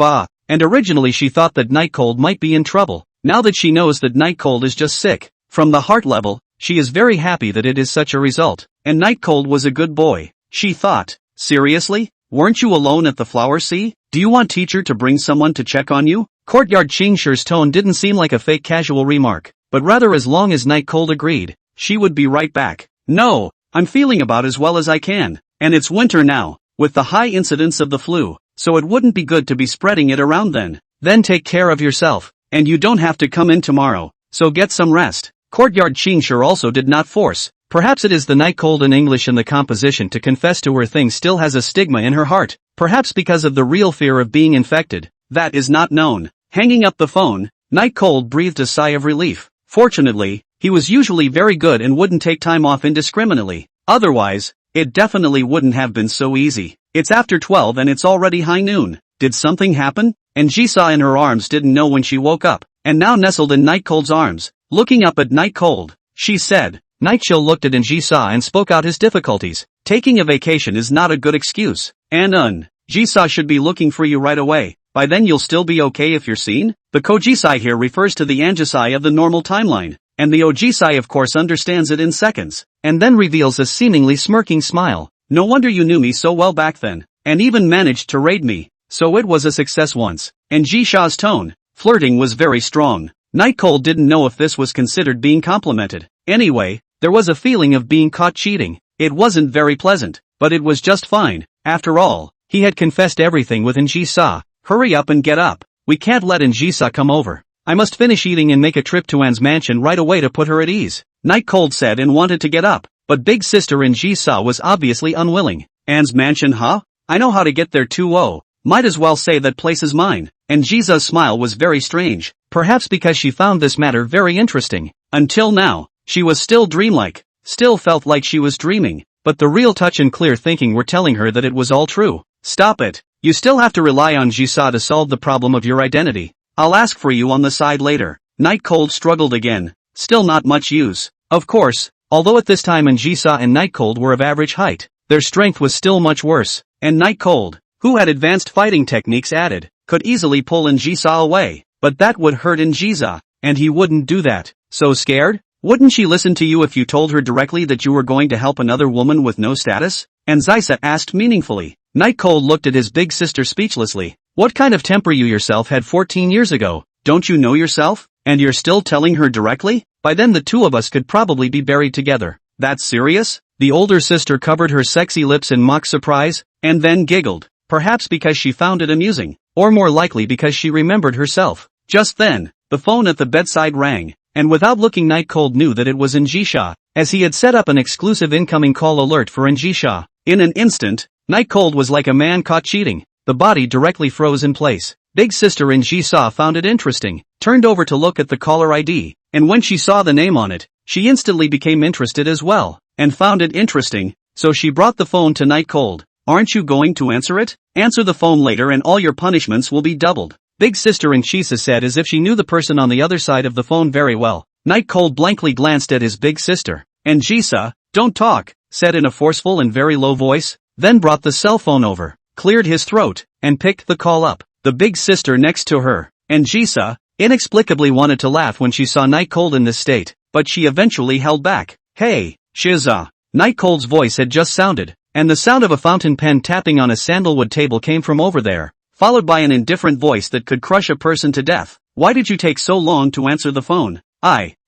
and originally she thought that Night Cold might be in trouble. Now that she knows that Night Cold is just sick, from the heart level, she is very happy that it is such a result. And Night Cold was a good boy. She thought, seriously? Weren't you alone at the flower sea? Do you want teacher to bring someone to check on you? Courtyard Chingshi's tone didn't seem like a fake casual remark, but rather as long as Night Cold agreed, she would be right back. No, I'm feeling about as well as I can, and it's winter now, with the high incidence of the flu, so it wouldn't be good to be spreading it around then. Then take care of yourself, and you don't have to come in tomorrow, so get some rest. Courtyard Chingshi also did not force. Perhaps it is the Night Cold in English in the composition to confess to her thing still has a stigma in her heart, perhaps because of the real fear of being infected. That is not known. Hanging up the phone, Night Cold breathed a sigh of relief. Fortunately, he was usually very good and wouldn't take time off indiscriminately. Otherwise, it definitely wouldn't have been so easy. It's after 12 and it's already high noon. Did something happen? And Jisa in her arms didn't know when she woke up, and now nestled in Night Cold's arms. Looking up at Night Cold, she said. Night Chill looked at Jisa and spoke out his difficulties. Taking a vacation is not a good excuse. Jisa should be looking for you right away. By then you'll still be okay if you're seen? The Kojisai here refers to the Anjisai of the normal timeline, and the Ojisai of course understands it in seconds, and then reveals a seemingly smirking smile. No wonder you knew me so well back then, and even managed to raid me, so it was a success once. And Jisha's tone, flirting, was very strong. Night Cold didn't know if this was considered being complimented. Anyway, there was a feeling of being caught cheating. It wasn't very pleasant, but it was just fine. After all, he had confessed everything with Jisa. Hurry up and get up. We can't let Jisa come over. I must finish eating and make a trip to Anne's mansion right away to put her at ease. Night Cold said and wanted to get up, but big sister Jisa was obviously unwilling. Anne's mansion, huh? I know how to get there too. Oh, might as well say that place is mine. And Jisa's smile was very strange, perhaps because she found this matter very interesting. Until now, she was still dreamlike, still felt like she was dreaming, but the real touch and clear thinking were telling her that it was all true. Stop it. You still have to rely on Jisa to solve the problem of your identity. I'll ask for you on the side later. Night Cold struggled again. Still not much use. Of course, although at this time Jisa and Night Cold were of average height, their strength was still much worse, and Night Cold, who had advanced fighting techniques added, could easily pull Jisa away, but that would hurt Jisa, and he wouldn't do that. So scared? Wouldn't she listen to you if you told her directly that you were going to help another woman with no status? And Jisa asked meaningfully. Night Cold looked at his big sister speechlessly. What kind of temper you yourself had 14 years ago? Don't you know yourself? And you're still telling her directly? By then the two of us could probably be buried together. That's serious? The older sister covered her sexy lips in mock surprise, and then giggled, perhaps because she found it amusing, or more likely because she remembered herself. Just then, the phone at the bedside rang, and without looking Night Cold knew that it was Jisha, as he had set up an exclusive incoming call alert for Jisha. In an instant, Night Cold was like a man caught cheating. The body directly froze in place. Big sister Jisa found it interesting, turned over to look at the caller ID, and when she saw the name on it, she instantly became interested as well, and found it interesting, so she brought the phone to Night Cold. Aren't you going to answer it? Answer the phone later and all your punishments will be doubled. Big sister Jisa said as if she knew the person on the other side of the phone very well. Night Cold blankly glanced at his big sister, and Jisa, don't talk, said in a forceful and very low voice, then brought the cell phone over, cleared his throat, and picked the call up. The big sister next to her, and Jisa, inexplicably wanted to laugh when she saw Night Cold in this state, but she eventually held back. Hey, Shiza. Night Cold's voice had just sounded, and the sound of a fountain pen tapping on a sandalwood table came from over there, followed by an indifferent voice that could crush a person to death. Why did you take so long to answer the phone?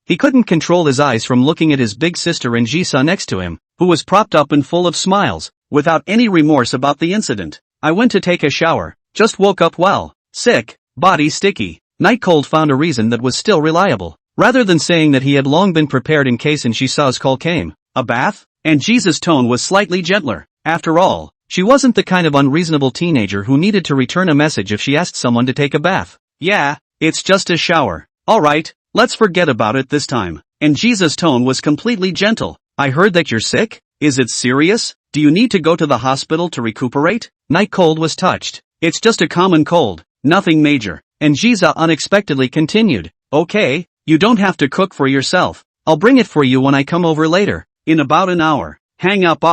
He couldn't control his eyes from looking at his big sister Jisa next to him, who was propped up and full of smiles, without any remorse about the incident. I went to take a shower, just woke up well, sick, body sticky. Night Cold found a reason that was still reliable, rather than saying that he had long been prepared in case Jisa's call came. A bath? And Jisa's tone was slightly gentler. After all, she wasn't the kind of unreasonable teenager who needed to return a message if she asked someone to take a bath. Yeah, it's just a shower. Alright, let's forget about it this time. And Jisa's tone was completely gentle. I heard that you're sick? Is it serious? Do you need to go to the hospital to recuperate? Night Cold was touched. It's just a common cold, nothing major. And Jisa unexpectedly continued. Okay, you don't have to cook for yourself. I'll bring it for you when I come over later. In about an hour. Hang up.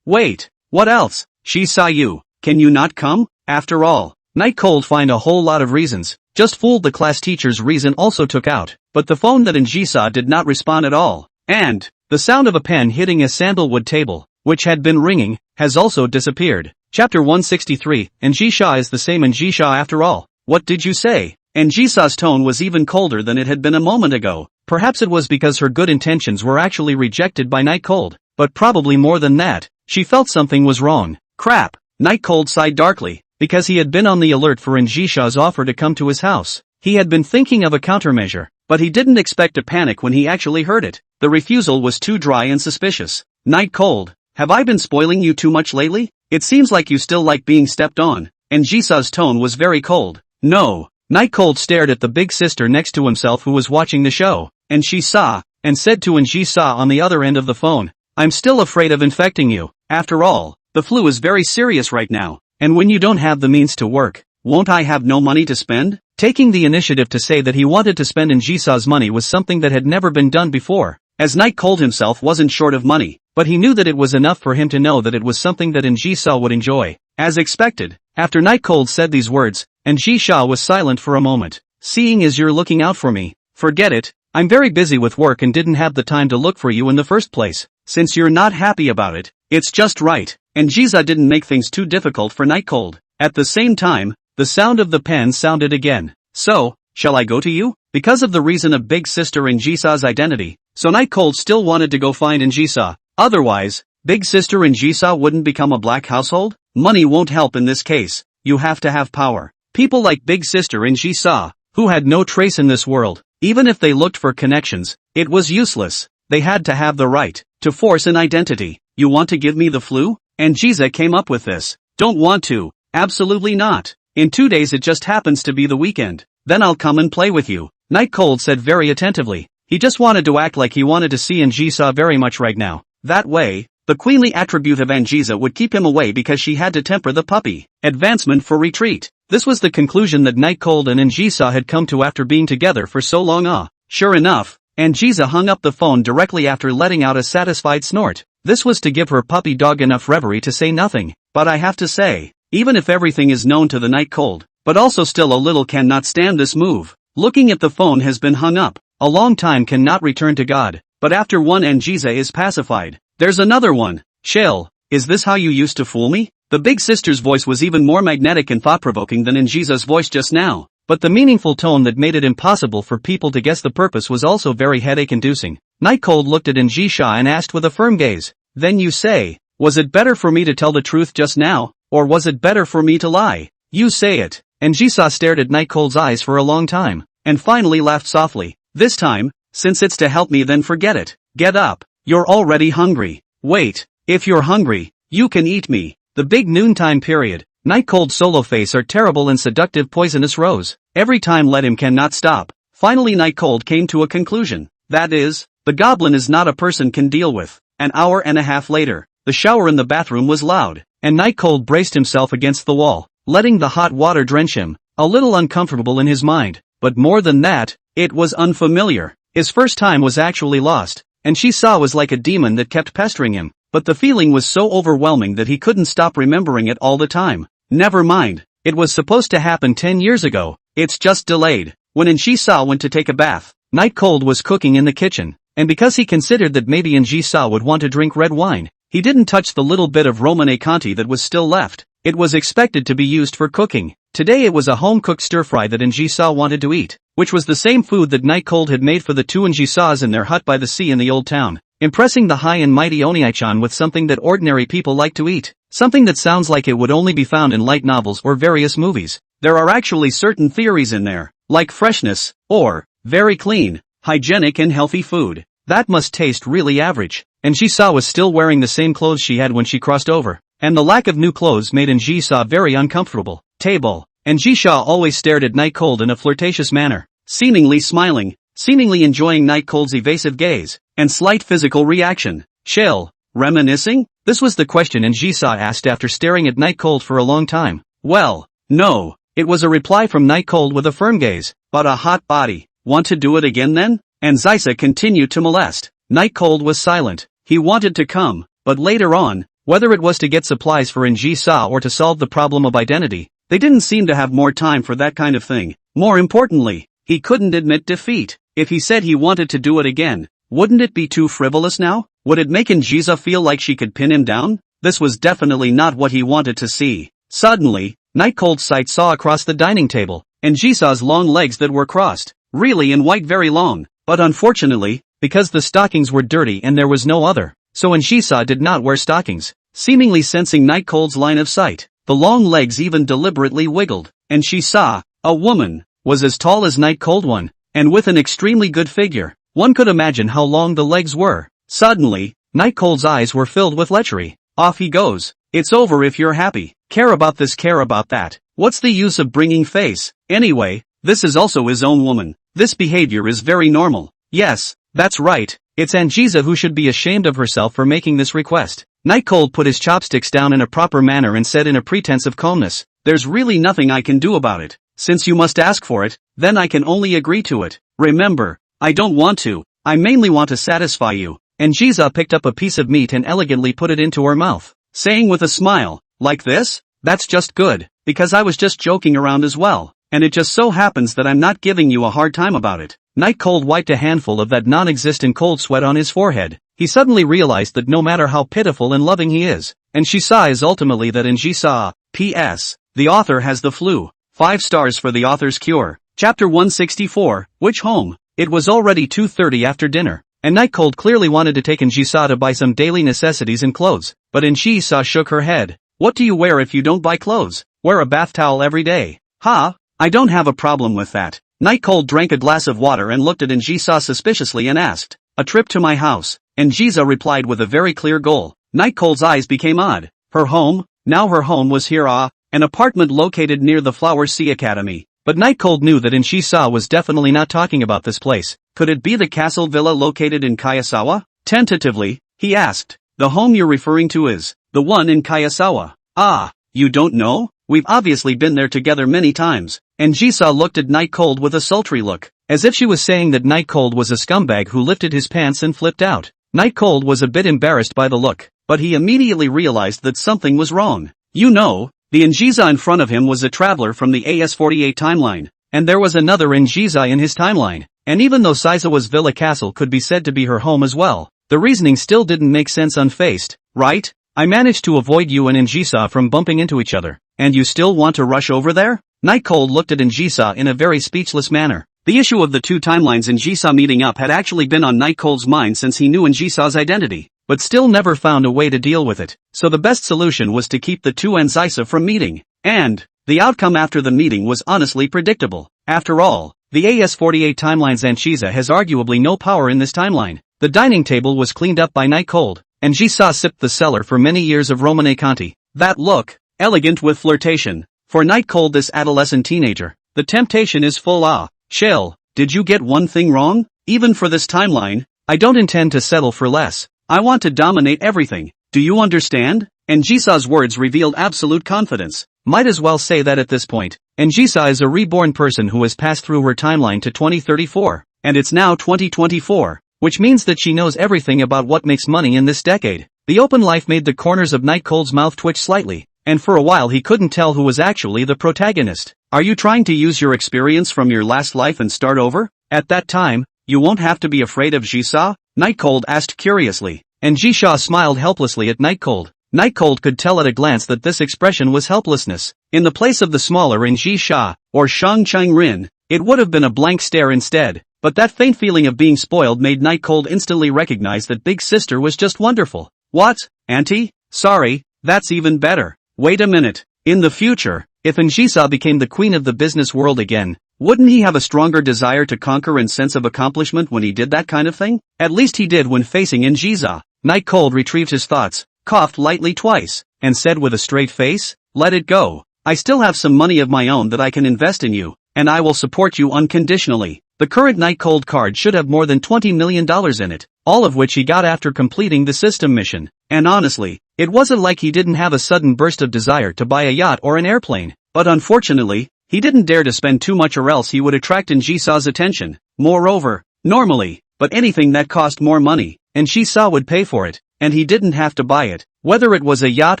Wait, what else? She saw you. Can you not come? After all, Night Cold find a whole lot of reasons. Just fooled the class teacher's reason also took out. But the phone that Jisa did not respond at all. And the sound of a pen hitting a sandalwood table, which had been ringing, has also disappeared. Chapter 163, and Jisha is the same and Jisha after all. What did you say? And Jisa's tone was even colder than it had been a moment ago. Perhaps it was because her good intentions were actually rejected by Night Cold, but probably more than that. She felt something was wrong. Crap. Night Cold sighed darkly, because he had been on the alert for Jisha's offer to come to his house. He had been thinking of a countermeasure, but he didn't expect to panic when he actually heard it. The refusal was too dry and suspicious. Night Cold, have I been spoiling you too much lately? It seems like you still like being stepped on. And Jisa's tone was very cold. No. Night Cold stared at the big sister next to himself who was watching the show, and she saw, and said to Jisa on the other end of the phone, I'm still afraid of infecting you. After all, the flu is very serious right now, and when you don't have the means to work, won't I have no money to spend? Taking the initiative to say that he wanted to spend Jisa's money was something that had never been done before, as Night Cold himself wasn't short of money, but he knew that it was enough for him to know that it was something that Jisa would enjoy. As expected, after Night Cold said these words, Jisha was silent for a moment. Seeing as you're looking out for me, forget it, I'm very busy with work and didn't have the time to look for you in the first place. Since you're not happy about it, it's just right. And Jisa didn't make things too difficult for Night Cold. At the same time, the sound of the pen sounded again. So, shall I go to you? Because of the reason of Big Sister and Jisa's identity, so Night Cold still wanted to go find Jisa. Otherwise, Big Sister and Jisa wouldn't become a black household? Money won't help in this case. You have to have power. People like Big Sister and Jisa, who had no trace in this world, even if they looked for connections, it was useless. They had to have the right to force an identity. You want to give me the flu? And Jisa came up with this. Don't want to. Absolutely not. In 2 days it just happens to be the weekend. Then I'll come and play with you. Night Cold said very attentively. He just wanted to act like he wanted to see Jisa very much right now. That way, the queenly attribute of Jisa would keep him away because she had to temper the puppy. Advancement for retreat. This was the conclusion that Night Cold and Jisa had come to after being together for so long. Sure enough, Jisa hung up the phone directly after letting out a satisfied snort. This was to give her puppy dog enough reverie to say nothing. But I have to say, even if everything is known to the Night Cold, but also still a little cannot stand this move. Looking at the phone has been hung up. A long time cannot return to God. But after one Jisa is pacified, there's another one. Chill. Is this how you used to fool me? The big sister's voice was even more magnetic and thought-provoking than Jisa's voice just now. But the meaningful tone that made it impossible for people to guess the purpose was also very headache-inducing. Night Cold looked at Jisha and asked with a firm gaze. Then you say, was it better for me to tell the truth just now, or was it better for me to lie? You say it. Jisa stared at Night Cold's eyes for a long time, and finally laughed softly. This time, since it's to help me then forget it. Get up. You're already hungry. Wait. If you're hungry, you can eat me. The big noontime period. Night Cold solo face are terrible and seductive poisonous rose. Every time let him cannot stop. Finally Night Cold came to a conclusion. That is, the goblin is not a person can deal with. An hour and a half later, the shower in the bathroom was loud, and Night Cold braced himself against the wall, letting the hot water drench him, a little uncomfortable in his mind, but more than that, it was unfamiliar. His first time was actually lost, and Jisa was like a demon that kept pestering him, but the feeling was so overwhelming that he couldn't stop remembering it all the time. Never mind, it was supposed to happen 10 years ago, it's just delayed. When Jisa went to take a bath, Night Cold was cooking in the kitchen, and because he considered that maybe Jisa would want to drink red wine, he didn't touch the little bit of Romane Conti that was still left. It was expected to be used for cooking. Today it was a home-cooked stir-fry that Jisa wanted to eat, which was the same food that Night Cold had made for the two Jisas in their hut by the sea in the old town, impressing the high and mighty Oniichan with something that ordinary people like to eat, something that sounds like it would only be found in light novels or various movies. There are actually certain theories in there, like freshness, or, very clean, hygienic and healthy food. That must taste really average. Jisa was still wearing the same clothes she had when she crossed over, and the lack of new clothes made Jisa very uncomfortable. Table. Jisha always stared at Night Cold in a flirtatious manner, seemingly smiling, seemingly enjoying Night Cold's evasive gaze, and slight physical reaction. Chill. Reminiscing? This was the question Jisa asked after staring at Night Cold for a long time. Well, no. It was a reply from Night Cold with a firm gaze, but a hot body. Want to do it again then? And Jisa continued to molest. Night Cold was silent. He wanted to come, but later on, whether it was to get supplies for Jisa or to solve the problem of identity, they didn't seem to have more time for that kind of thing. More importantly, he couldn't admit defeat. If he said he wanted to do it again, Wouldn't it be too frivolous now? Would it make Njiza feel like she could pin him down? This was definitely not what he wanted to see. Suddenly, Night Cold's sight saw across the dining table, Njiza's long legs that were crossed, really in white very long, but unfortunately, because the stockings were dirty and there was no other, so Njiza did not wear stockings. Seemingly sensing Night Cold's line of sight, the long legs even deliberately wiggled, and she saw, a woman, was as tall as Night Cold one, and with an extremely good figure. One could imagine how long the legs were. Suddenly, Night Cold's eyes were filled with lechery. Off he goes. It's over if you're happy. Care about this, care about that. What's the use of bringing face? Anyway, this is also his own woman. This behavior is very normal. Yes, that's right. It's Njiza who should be ashamed of herself for making this request. Night Cold put his chopsticks down in a proper manner and said in a pretense of calmness, there's really nothing I can do about it. Since you must ask for it, then I can only agree to it. Remember, I don't want to. I mainly want to satisfy you. Njiza picked up a piece of meat and elegantly put it into her mouth, saying with a smile, like this? That's just good, because I was just joking around as well, and it just so happens that I'm not giving you a hard time about it. Night Cold wiped a handful of that non-existent cold sweat on his forehead. He suddenly realized that no matter how pitiful and loving he is, Njiza is ultimately that Njiza. P.S. The author has the flu. 5 stars for the author's cure. Chapter 164, Which Home? It was already 2:30 after dinner, and Night Cold clearly wanted to take Njiza to buy some daily necessities and clothes, but Njiza shook her head. What do you wear if you don't buy clothes? Wear a bath towel every day. Ha! I don't have a problem with that. Night Cold drank a glass of water and looked at Njiza suspiciously and asked, a trip to my house. Njiza replied with a very clear goal. Night Cold's eyes became odd. Her home? Now her home was here, an apartment located near the Flower Sea Academy. But Night Cold knew that Njiza was definitely not talking about this place. Could it be the castle villa located in Kayasawa? Tentatively, he asked, the home you're referring to is the one in Kayasawa. Ah, you don't know? We've obviously been there together many times. Njiza looked at Night Cold with a sultry look, as if she was saying that Night Cold was a scumbag who lifted his pants and flipped out. Night Cold was a bit embarrassed by the look, but he immediately realized that something was wrong. You know, the Njiza in front of him was a traveler from the AS48 timeline, and there was another Njiza in his timeline, and even though Saizawa's Villa Castle could be said to be her home as well, the reasoning still didn't make sense unfaced, right? I managed to avoid you and Njiza from bumping into each other, and you still want to rush over there? Night Cold looked at Njiza in a very speechless manner. The issue of the two timelines Njiza meeting up had actually been on Night Cold's mind since he knew Njiza's identity, but still never found a way to deal with it, so the best solution was to keep the two Njiza from meeting. And the outcome after the meeting was honestly predictable. After all, the AS48 timeline's Njiza has arguably no power in this timeline. The dining table was cleaned up by Night Cold, and Njiza sipped the cellar for many years of Romane Conti. That look, elegant with flirtation. For Night Cold, this adolescent teenager, the temptation is full. Chill, did you get one thing wrong? Even for this timeline, I don't intend to settle for less. I want to dominate everything. Do you understand? Njiza's words revealed absolute confidence. Might as well say that at this point, Njiza is a reborn person who has passed through her timeline to 2034, and it's now 2024, which means that she knows everything about what makes money in this decade. The open life made the corners of Night Cold's mouth twitch slightly, and for a while he couldn't tell who was actually the protagonist. Are you trying to use your experience from your last life and start over? At that time, you won't have to be afraid of Njiza? Night Cold asked curiously, and Njiza smiled helplessly at Night Cold. Night Cold could tell at a glance that this expression was helplessness. In the place of the smaller Njiza, or Shang Chang Rin, it would have been a blank stare instead, but that faint feeling of being spoiled made Night Cold instantly recognize that Big Sister was just wonderful. What, Auntie? Sorry, that's even better. Wait a minute. In the future, if Njiza became the queen of the business world again, wouldn't he have a stronger desire to conquer and sense of accomplishment when he did that kind of thing? At least he did when facing Njiza. Night Cold retrieved his thoughts, coughed lightly twice, and said with a straight face, let it go. I still have some money of my own that I can invest in you, and I will support you unconditionally. The current Night Cold card should have more than $20 million in it, all of which he got after completing the system mission. And honestly, it wasn't like he didn't have a sudden burst of desire to buy a yacht or an airplane, but unfortunately, he didn't dare to spend too much or else he would attract Njiza's attention. Moreover, normally, but anything that cost more money, Njiza would pay for it, and he didn't have to buy it, whether it was a yacht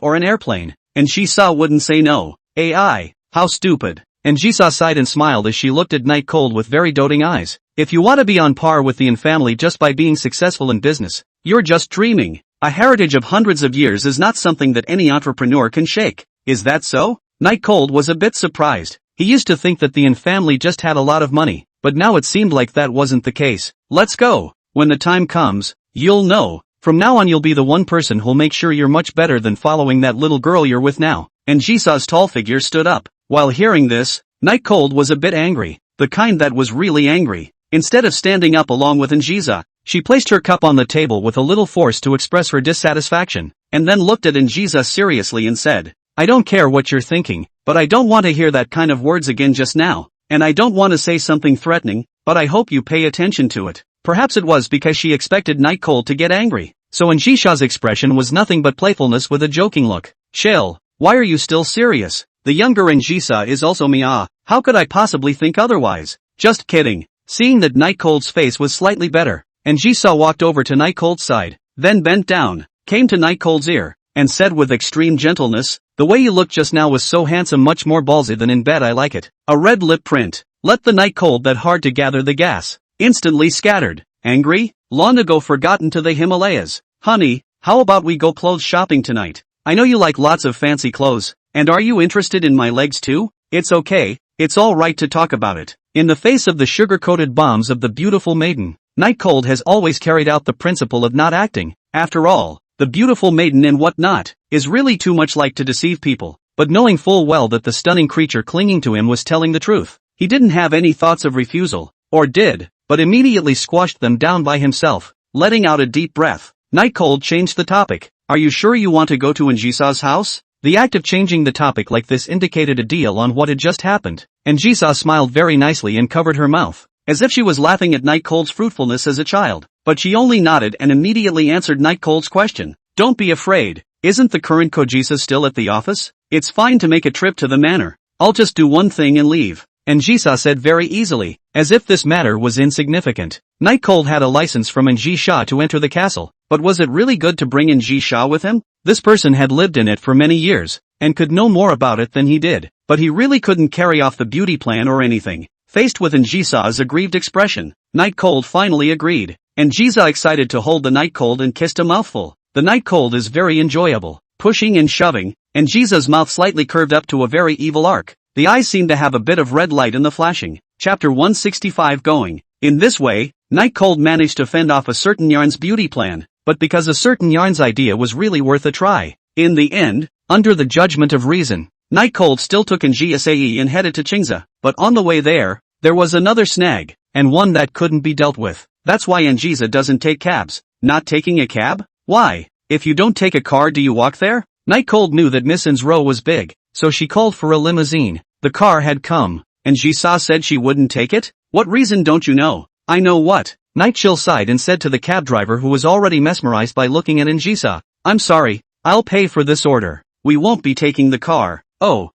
or an airplane, Njiza wouldn't say no. AI, how stupid. Njiza sighed and smiled as she looked at Night Cold with very doting eyes. If you want to be on par with the Yin family just by being successful in business, you're just dreaming. A heritage of hundreds of years is not something that any entrepreneur can shake. Is that so? Night Cold was a bit surprised. He used to think that the Yin family just had a lot of money, but now it seemed like that wasn't the case. Let's go. When the time comes, you'll know. From now on you'll be the one person who'll make sure you're much better than following that little girl you're with now. And Jisoo's tall figure stood up. While hearing this, Night Cold was a bit angry. The kind that was really angry. Instead of standing up along with Jisoo, she placed her cup on the table with a little force to express her dissatisfaction, and then looked at Jisoo seriously and said, I don't care what you're thinking, but I don't want to hear that kind of words again just now, and I don't want to say something threatening, but I hope you pay attention to it. Perhaps it was because she expected Night Cold to get angry, so Jisoo's expression was nothing but playfulness with a joking look. Chill, why are you still serious? The younger Jisoo is also Mia, how could I possibly think otherwise? Just kidding. Seeing that Night Cold's face was slightly better, Jisoo walked over to Night Cold's side, then bent down, came to Night Cold's ear, and said with extreme gentleness, the way you looked just now was so handsome, much more ballsy than in bed, I like it. A red lip print. Let the Night Cold that hard to gather the gas. Instantly scattered. Angry? Long ago forgotten to the Himalayas. Honey, how about we go clothes shopping tonight? I know you like lots of fancy clothes, and are you interested in my legs too? It's okay, it's alright to talk about it. In the face of the sugar-coated bombs of the beautiful maiden, Night Cold has always carried out the principle of not acting. After all, the beautiful maiden and whatnot is really too much like to deceive people. But knowing full well that the stunning creature clinging to him was telling the truth, he didn't have any thoughts of refusal, or did, but immediately squashed them down by himself, letting out a deep breath. Night Cold changed the topic. Are you sure you want to go to Jisoo's house? The act of changing the topic like this indicated a deal on what had just happened, and Jisoo smiled very nicely and covered her mouth, as if she was laughing at Night Cold's fruitfulness as a child, but she only nodded and immediately answered Night Cold's question. Don't be afraid, isn't the current Kojisa still at the office? It's fine to make a trip to the manor. I'll just do one thing and leave. And Jisoo said very easily, as if this matter was insignificant. Night Cold had a license from Jisoo to enter the castle, but was it really good to bring Jisoo with him? This person had lived in it for many years, and could know more about it than he did, but he really couldn't carry off the beauty plan or anything. Faced with Jisoo's aggrieved expression, Night Cold finally agreed, and Jisoo excited to hold the Night Cold and kissed a mouthful. The Night Cold is very enjoyable, pushing and shoving, and Jisoo's mouth slightly curved up to a very evil arc. The eyes seemed to have a bit of red light in the flashing. Chapter 165 going. In this way, Night Cold managed to fend off a certain yarn's beauty plan, but because a certain yarn's idea was really worth a try. In the end, under the judgment of reason, Night Cold still took Sae and headed to Chingsa, but on the way there was another snag, and one that couldn't be dealt with. That's why Jisa doesn't take cabs. Not taking a cab? Why? If you don't take a car, do you walk there? Night Cold knew that Missin's row was big, so she called for a limousine. The car had come, and Jisa said she wouldn't take it? What reason don't you know? I know what. Night Chill sighed and said to the cab driver, who was already mesmerized by looking at Jisa, I'm sorry, I'll pay for this order. We won't be taking the car. Oh,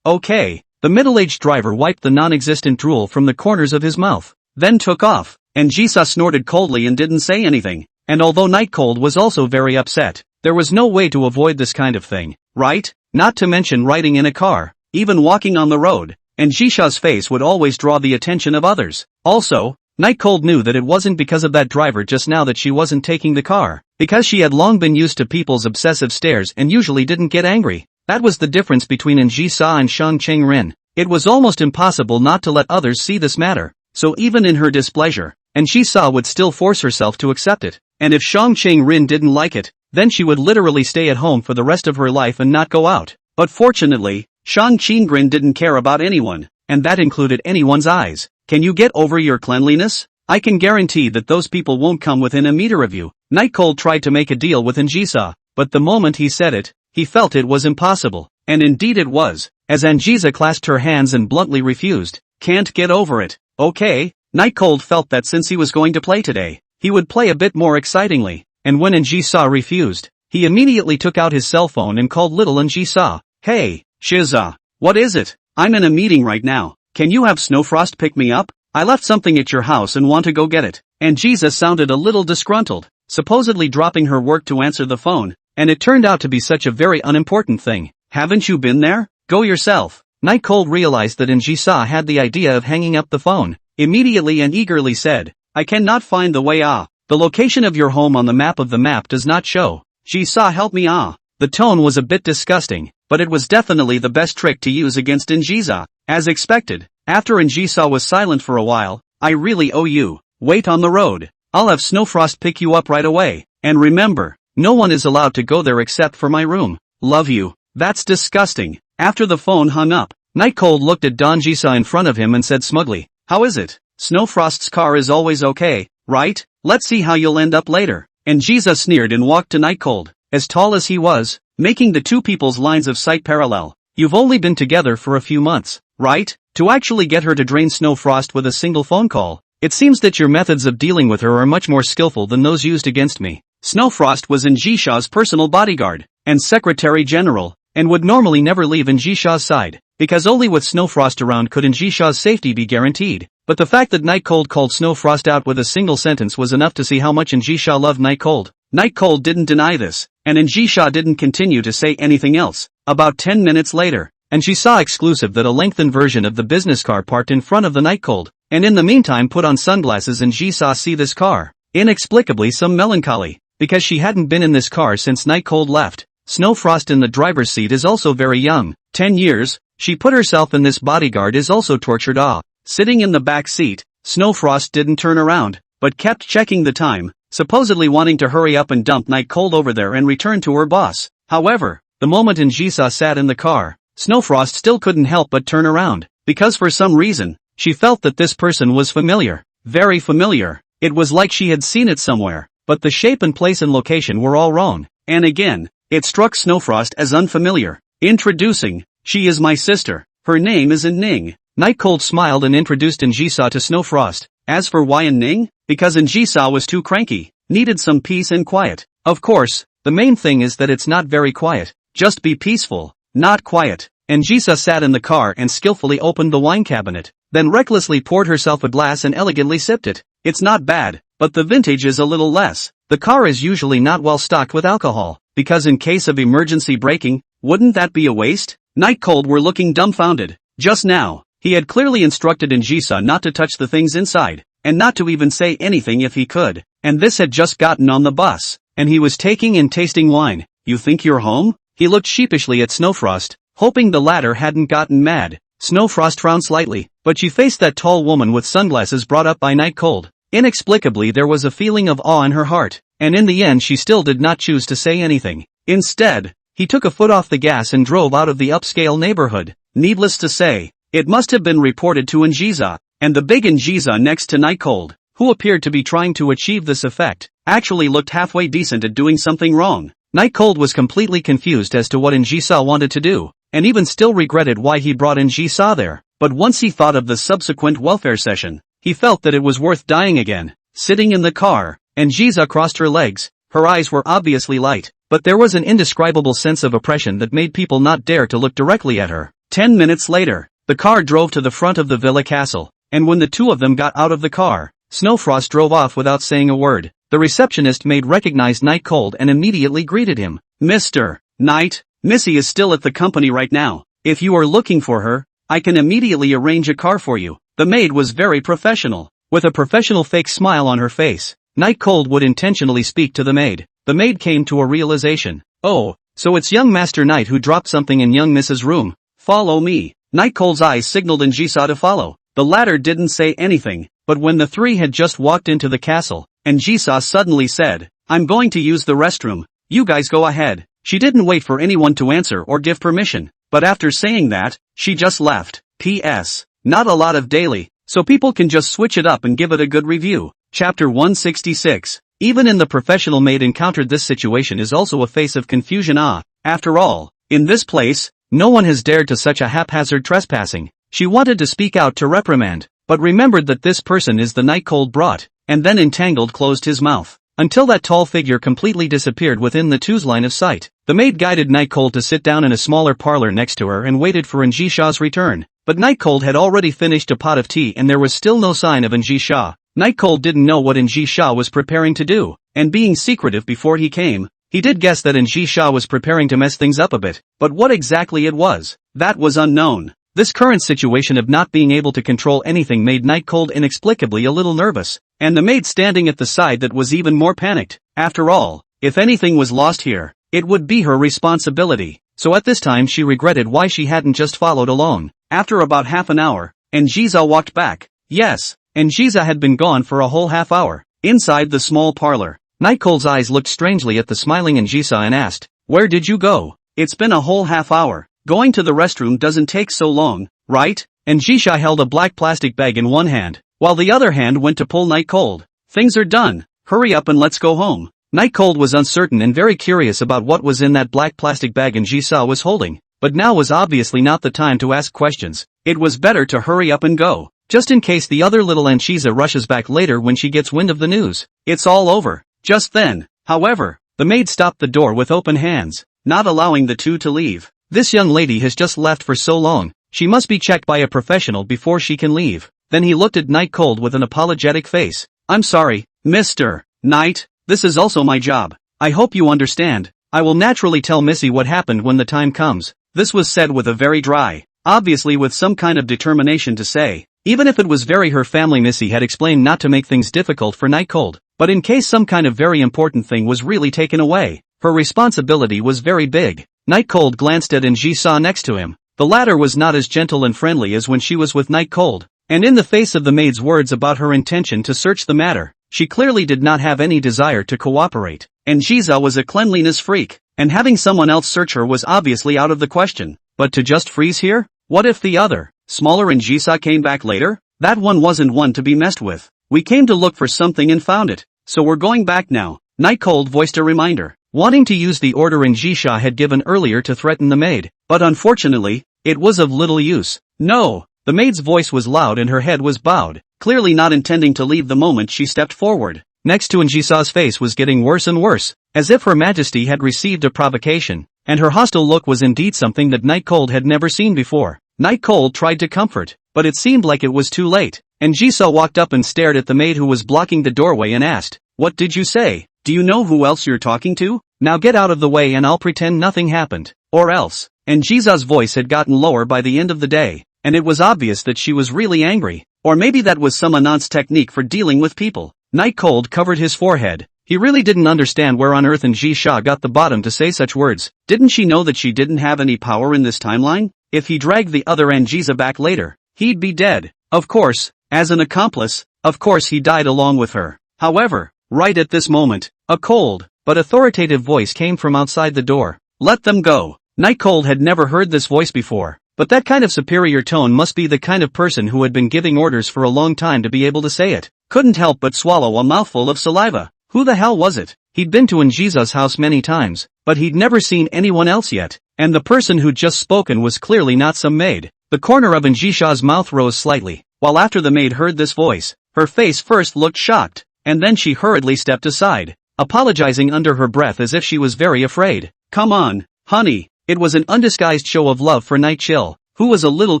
okay. The middle-aged driver wiped the non-existent drool from the corners of his mouth, then took off, and Jisa snorted coldly and didn't say anything. And although Night Cold was also very upset, there was no way to avoid this kind of thing, right? Not to mention riding in a car, even walking on the road, and Jisha's face would always draw the attention of others. Also, Night Cold knew that it wasn't because of that driver just now that she wasn't taking the car, because she had long been used to people's obsessive stares and usually didn't get angry. That was the difference between Jisa and Shang Cheng-rin. It was almost impossible not to let others see this matter, so even in her displeasure, Jisa would still force herself to accept it. And if Shang Cheng-rin didn't like it, then she would literally stay at home for the rest of her life and not go out. But fortunately, Shang Cheng-rin didn't care about anyone, and that included anyone's eyes. Can you get over your cleanliness? I can guarantee that those people won't come within a meter of you. Night Cold tried to make a deal with Jisa, but the moment he said it, he felt it was impossible. And indeed it was, as Jisa clasped her hands and bluntly refused. Can't get over it. Okay. Night Cold felt that since he was going to play today, he would play a bit more excitingly, and when Jisa refused, he immediately took out his cell phone and called little Jisa. Hey, Shiza. What is it? I'm in a meeting right now. Can you have Snowfrost pick me up? I left something at your house and want to go get it. And Jisa sounded a little disgruntled, supposedly dropping her work to answer the phone, and it turned out to be such a very unimportant thing. Haven't you been there? Go yourself. Night Cold realized that Jisa had the idea of hanging up the phone, immediately and eagerly said, I cannot find the way The location of your home on the map does not show. Ji-sa, help me The tone was a bit disgusting, but it was definitely the best trick to use against Ji-sa. As expected, after Ji-sa was silent for a while, I really owe you. Wait on the road. I'll have Snowfrost pick you up right away. And remember, no one is allowed to go there except for my room. Love you. That's disgusting. After the phone hung up, Night Cold looked at Don Ji-sa in front of him and said smugly, how is it? Snowfrost's car is always okay, right? Let's see how you'll end up later. And Ji-sa sneered and walked to Night Cold, as tall as he was, making the two people's lines of sight parallel. You've only been together for a few months, right? To actually get her to drain Snowfrost with a single phone call. It seems that your methods of dealing with her are much more skillful than those used against me. Snowfrost was Ji-sa's personal bodyguard, and secretary general, and would normally never leave Ji-sa's side, because only with Snowfrost around could Ji-sa's safety be guaranteed. But the fact that Night Cold called Snowfrost out with a single sentence was enough to see how much Ji-sa loved Night Cold. Night Cold didn't deny this, and Ji-sa didn't continue to say anything else. About 10 minutes later, she saw exclusive that a lengthened version of the business car parked in front of the Night Cold, and in the meantime put on sunglasses Ji-sa see this car. Inexplicably some melancholy, because she hadn't been in this car since Night Cold left. Snowfrost in the driver's seat is also very young, 10 years, she put herself in this bodyguard is also tortured Sitting in the back seat, Snowfrost didn't turn around, but kept checking the time, supposedly wanting to hurry up and dump Night Cold over there and return to her boss. However, the moment Ji-sa sat in the car, Snowfrost still couldn't help but turn around, because for some reason, she felt that this person was familiar, very familiar. It was like she had seen it somewhere, but the shape and place and location were all wrong, and again, it struck Snowfrost as unfamiliar. Introducing, she is my sister, her name is Ning. Night Cold smiled and introduced Ji-sa to Snowfrost. As for why Ning? Because Ji-sa was too cranky, needed some peace and quiet. Of course, the main thing is that it's not very quiet, just be peaceful, not quiet. Ji-sa sat in the car and skillfully opened the wine cabinet, then recklessly poured herself a glass and elegantly sipped it. It's not bad, but the vintage is a little less. The car is usually not well stocked with alcohol, because in case of emergency braking, wouldn't that be a waste? Night Cold were looking dumbfounded. Just now, he had clearly instructed Ji-sa not to touch the things inside, and not to even say anything if he could, and this had just gotten on the bus, and he was taking and tasting wine. You think you're home? He looked sheepishly at Snowfrost, hoping the latter hadn't gotten mad. Snowfrost frowned slightly, but she faced that tall woman with sunglasses brought up by Night Cold. Inexplicably there was a feeling of awe in her heart, and in the end she still did not choose to say anything. Instead, he took a foot off the gas and drove out of the upscale neighborhood. Needless to say, it must have been reported to Ji-sa, and the big Ji-sa next to Night Cold, who appeared to be trying to achieve this effect, actually looked halfway decent at doing something wrong. Night Cold was completely confused as to what Ji-sa wanted to do, and even still regretted why he brought Ji-sa there. But once he thought of the subsequent welfare session, he felt that it was worth dying again. Sitting in the car, Ji-sa crossed her legs, her eyes were obviously light, but there was an indescribable sense of oppression that made people not dare to look directly at her. 10 minutes later, the car drove to the front of the villa castle, and when the two of them got out of the car, Snowfrost drove off without saying a word. The receptionist maid recognized Night Cold and immediately greeted him. Mr. Knight, Missy is still at the company right now. If you are looking for her, I can immediately arrange a car for you. The maid was very professional. With a professional fake smile on her face, Night Cold would intentionally speak to the maid. The maid came to a realization. Oh, so it's young Master Knight who dropped something in young Mrs. room. Follow me. Night Cold's eyes signaled Ji-sa to follow. The latter didn't say anything, but when the three had just walked into the castle, Ji-sa suddenly said, I'm going to use the restroom. You guys go ahead. She didn't wait for anyone to answer or give permission, but after saying that, she just left. P.S. Not a lot of daily, so people can just switch it up and give it a good review. Chapter 166. Even in the professional maid encountered this situation is also a face of confusion. After all, in this place, no one has dared to such a haphazard trespassing. She wanted to speak out to reprimand, but remembered that this person is the Night Cold brought, and then entangled closed his mouth, until that tall figure completely disappeared within the two's line of sight. The maid guided Night Cold to sit down in a smaller parlor next to her and waited for Ji-sa's return, but Night Cold had already finished a pot of tea and there was still no sign of Ji-sa. Night Cold didn't know what Ji-sa was preparing to do, and being secretive before he came, he did guess that Ji-sa was preparing to mess things up a bit, but what exactly it was, that was unknown. This current situation of not being able to control anything made Night Cold inexplicably a little nervous, and the maid standing at the side that was even more panicked. After all, if anything was lost here, it would be her responsibility. So at this time she regretted why she hadn't just followed along. After about half an hour, Anjiza walked back. Yes, Anjiza had been gone for a whole half hour. Inside the small parlor, Night Cold's eyes looked strangely at the smiling Anjiza and asked, "Where did you go? It's been a whole half hour. Going to the restroom doesn't take so long, right?" Anjiza held a black plastic bag in one hand, while the other hand went to pull Night Cold. "Things are done. Hurry up and let's go home." Night Cold was uncertain and very curious about what was in that black plastic bag Anjiza was holding, but now was obviously not the time to ask questions. It was better to hurry up and go, just in case the other little Anjiza rushes back later when she gets wind of the news. It's all over. Just then, however, the maid stopped the door with open hands, not allowing the two to leave. This young lady has just left for so long, she must be checked by a professional before she can leave. Then he looked at Night Cold with an apologetic face. "I'm sorry, Mr. Knight, this is also my job. I hope you understand. I will naturally tell Missy what happened when the time comes." This was said with a very dry, obviously with some kind of determination to say. Even if it was very her family, Missy had explained not to make things difficult for Night Cold, but in case some kind of very important thing was really taken away, her responsibility was very big. Night Cold glanced at Anjiza next to him. The latter was not as gentle and friendly as when she was with Night Cold, and in the face of the maid's words about her intention to search the matter, she clearly did not have any desire to cooperate. Anjiza was a cleanliness freak, and having someone else search her was obviously out of the question. But to just freeze here? What if the other, smaller Anjiza came back later? That one wasn't one to be messed with. "We came to look for something and found it, so we're going back now," Night Cold voiced a reminder, wanting to use the order Anjiza had given earlier to threaten the maid. But unfortunately, it was of little use. "No." The maid's voice was loud and her head was bowed, clearly not intending to leave the moment she stepped forward. Next to Anjiza's face was getting worse and worse, as if Her Majesty had received a provocation, and her hostile look was indeed something that Night Cold had never seen before. Night Cold tried to comfort, but it seemed like it was too late. Anjiza walked up and stared at the maid who was blocking the doorway and asked, "What did you say? Do you know who else you're talking to? Now get out of the way and I'll pretend nothing happened. Or else." Anjiza's voice had gotten lower by the end of the day, and it was obvious that she was really angry. Or maybe that was some Anant's technique for dealing with people. Night Cold covered his forehead. He really didn't understand where on earth Anjiza got the bottom to say such words. Didn't she know that she didn't have any power in this timeline? If he dragged the other Anjiza back later, he'd be dead. Of course, as an accomplice, of course he died along with her. However, right at this moment, a cold, but authoritative voice came from outside the door. "Let them go." Night Cold had never heard this voice before, but that kind of superior tone must be the kind of person who had been giving orders for a long time to be able to say it. Couldn't help but swallow a mouthful of saliva. Who the hell was it? He'd been to Anjiza's house many times, but he'd never seen anyone else yet, and the person who'd just spoken was clearly not some maid. The corner of Anjiza's mouth rose slightly, while after the maid heard this voice, her face first looked shocked, and then she hurriedly stepped aside, apologizing under her breath as if she was very afraid. "Come on, honey." It was an undisguised show of love for Night Chill, who was a little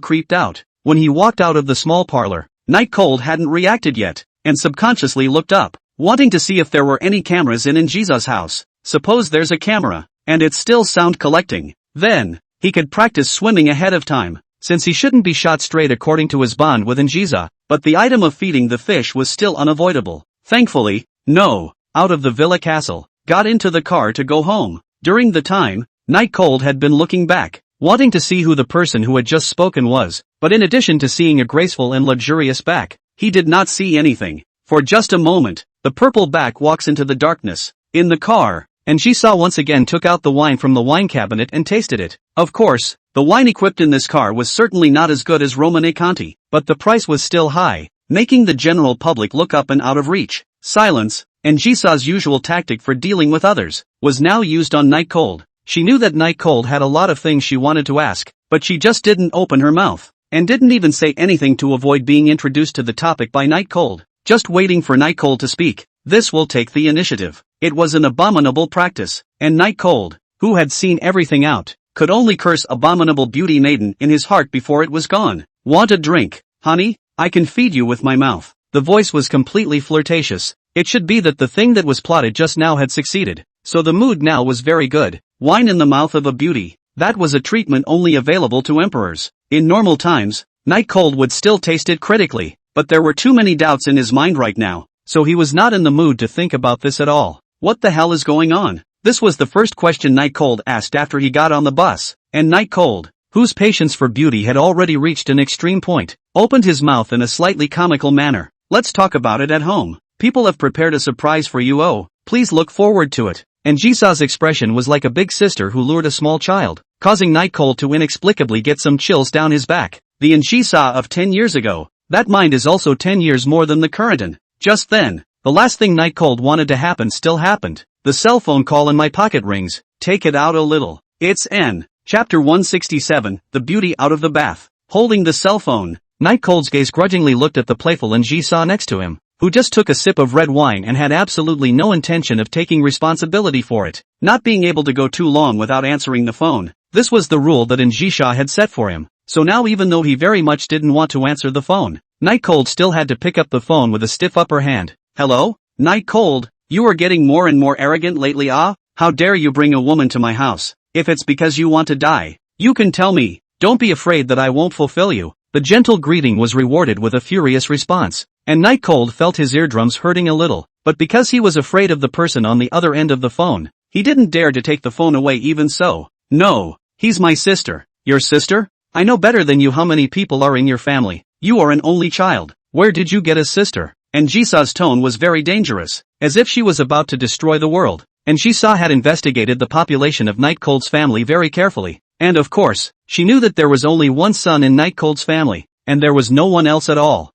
creeped out. When he walked out of the small parlor, Night Cold hadn't reacted yet, and subconsciously looked up, wanting to see if there were any cameras in Anjiza's house. Suppose there's a camera, and it's still sound collecting. Then, he could practice swimming ahead of time, since he shouldn't be shot straight according to his bond with Anjiza. But the item of feeding the fish was still unavoidable. Thankfully, no, out of the villa castle, got into the car to go home. During the time, Night Cold had been looking back, wanting to see who the person who had just spoken was, but in addition to seeing a graceful and luxurious back, he did not see anything. For just a moment, the purple back walks into the darkness. In the car, Anjiza once again took out the wine from the wine cabinet and tasted it. Of course, the wine equipped in this car was certainly not as good as Romane Conti, but the price was still high, making the general public look up and out of reach. Silence, Anjiza's usual tactic for dealing with others, was now used on Night Cold. She knew that Night Cold had a lot of things she wanted to ask, but she just didn't open her mouth, and didn't even say anything to avoid being introduced to the topic by Night Cold, just waiting for Night Cold to speak. This will take the initiative. It was an abominable practice, and Night Cold, who had seen everything out, could only curse abominable beauty maiden in his heart before it was gone. "Want a drink, honey? I can feed you with my mouth." The voice was completely flirtatious. It should be that the thing that was plotted just now had succeeded, so the mood now was very good. Wine in the mouth of a beauty, that was a treatment only available to emperors. In normal times, Night Cold would still taste it critically, but there were too many doubts in his mind right now, so he was not in the mood to think about this at all. What the hell is going on? This was the first question Night Cold asked after he got on the bus, and Night Cold, whose patience for beauty had already reached an extreme point, opened his mouth in a slightly comical manner. Let's talk about it at home. People have prepared a surprise for you. Oh, please look forward to it. And Jisoo's expression was like a big sister who lured a small child, causing Night Cold to inexplicably get some chills down his back. The Jisoo of 10 years ago. That mind is also 10 years more than the current one. Just then, the last thing Night Cold wanted to happen still happened. The cell phone call in my pocket rings. Take it out a little. It's N. Chapter 167, The Beauty Out of the Bath. Holding the cell phone, Night Cold's gaze grudgingly looked at the playful Jisoo next to him, who just took a sip of red wine and had absolutely no intention of taking responsibility for it, not being able to go too long without answering the phone. This was the rule that Jisoo had set for him, so now even though he very much didn't want to answer the phone, Night Cold still had to pick up the phone with a stiff upper hand. Hello? Night Cold, you are getting more and more arrogant lately. How dare you bring a woman to my house? If it's because you want to die, you can tell me. Don't be afraid that I won't fulfill you. The gentle greeting was rewarded with a furious response, and Night Cold felt his eardrums hurting a little, but because he was afraid of the person on the other end of the phone, he didn't dare to take the phone away even so. No, he's my sister. Your sister? I know better than you how many people are in your family. You are an only child. Where did you get a sister? And Jisoo's tone was very dangerous, as if she was about to destroy the world. And Jisoo had investigated the population of Night Cold's family very carefully, and of course, she knew that there was only one son in Night Cold's family, and there was no one else at all.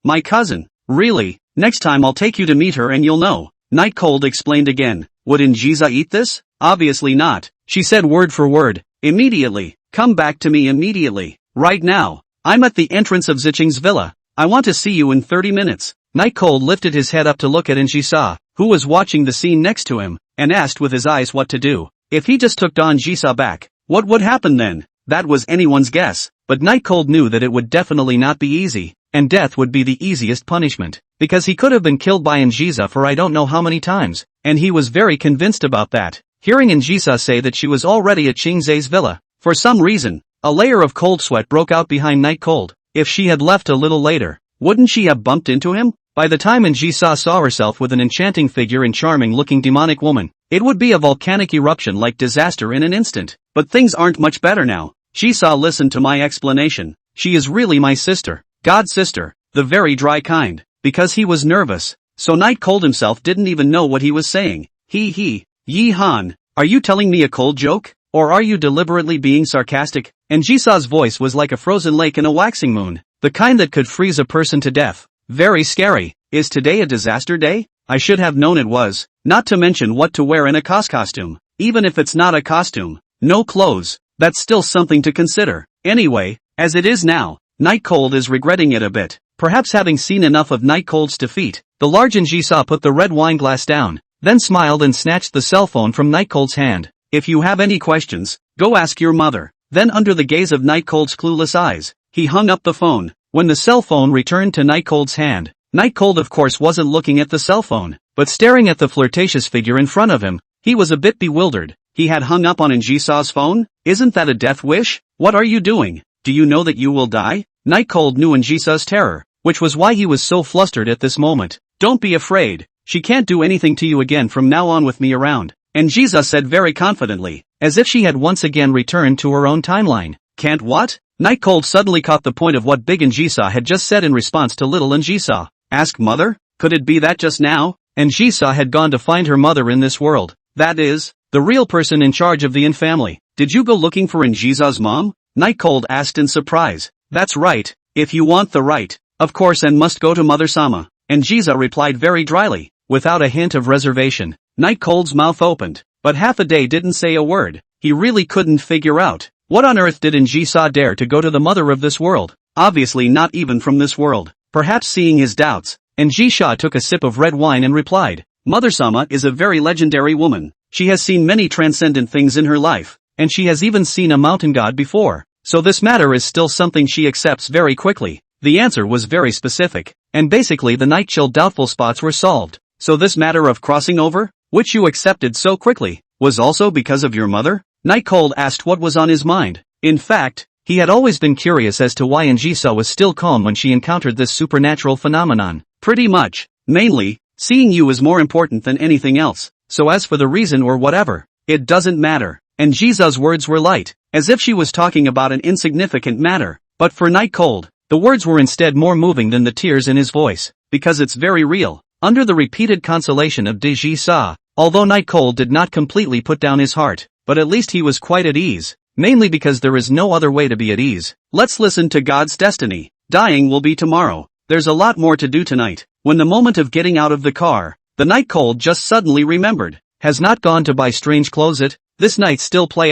My cousin. Really? Next time I'll take you to meet her and you'll know. Night Cold explained again. Would Jisoo eat this? Obviously not. She said word for word. Immediately. Come back to me immediately. Right now. I'm at the entrance of Ziching's villa. I want to see you in 30 minutes. Night Cold lifted his head up to look at Jisoo, who was watching the scene next to him, and asked with his eyes what to do. If he just took Jisoo back, what would happen then? That was anyone's guess, but Night Cold knew that it would definitely not be easy, and death would be the easiest punishment, because he could have been killed by Jisoo for I don't know how many times, and he was very convinced about that. Hearing Jisoo say that she was already at Chingze's villa, for some reason, a layer of cold sweat broke out behind Night Cold. If she had left a little later, wouldn't she have bumped into him? By the time Jisoo saw herself with an enchanting figure and charming-looking demonic woman, it would be a volcanic eruption like disaster in an instant. But things aren't much better now. Jisoo listened to my explanation. She is really my sister. God's sister. The very dry kind. Because he was nervous. So Night Cold himself didn't even know what he was saying. Yi Han, are you telling me a cold joke? Or are you deliberately being sarcastic? And Jisoo's voice was like a frozen lake in a waxing moon. The kind that could freeze a person to death. Very scary. Is today a disaster day? I should have known it was. Not to mention what to wear in a costume. Even if it's not a costume. No clothes. That's still something to consider. Anyway, as it is now, Night Cold is regretting it a bit. Perhaps having seen enough of Night Cold's defeat, the large Jisoo put the red wine glass down, then smiled and snatched the cell phone from Night Cold's hand. If you have any questions, go ask your mother. Then under the gaze of Night Cold's clueless eyes, he hung up the phone. When the cell phone returned to Night Cold's hand, Night Cold of course wasn't looking at the cell phone, but staring at the flirtatious figure in front of him. He was a bit bewildered. He had hung up on Jisoo's phone? Isn't that a death wish? What are you doing? Do you know that you will die? Night Cold knew Jisoo's terror, which was why he was so flustered at this moment. Don't be afraid. She can't do anything to you again from now on with me around. And Jisoo said very confidently, as if she had once again returned to her own timeline. Can't what? Night Cold suddenly caught the point of what Big Jisoo had just said in response to Little Jisoo. Ask mother? Could it be that just now? And Jisoo had gone to find her mother in this world. That is, the real person in charge of the family. Did you go looking for Jisoo's mom? Night Cold asked in surprise. That's right, if you want the right. Of course and must go to Mother-sama. And Jisoo replied very dryly, without a hint of reservation. Night Cold's mouth opened, but half a day didn't say a word. He really couldn't figure out. What on earth did Jisoo dare to go to the mother of this world? Obviously not even from this world. Perhaps seeing his doubts, and Jisoo took a sip of red wine and replied, Mother-sama is a very legendary woman. She has seen many transcendent things in her life, and she has even seen a mountain god before. So this matter is still something she accepts very quickly. The answer was very specific, and basically the Night Chill doubtful spots were solved. So this matter of crossing over, which you accepted so quickly, was also because of your mother? Night Cold asked what was on his mind. In fact, He had always been curious as to why Njisa was still calm when she encountered this supernatural phenomenon. Pretty much. Mainly, seeing you is more important than anything else, so as for the reason or whatever, it doesn't matter. And Jisa's words were light, as if she was talking about an insignificant matter. But for Night Cold, the words were instead more moving than the tears in his voice, because it's very real. Under the repeated consolation of Jisa, although Night Cold did not completely put down his heart, but at least he was quite at ease, mainly because there is no other way to be at ease. Let's listen to God's destiny. Dying will be tomorrow. There's a lot more to do tonight. When the moment of getting out of the car, the Night Cold just suddenly remembered. Has not gone to buy strange clothes it? This night still play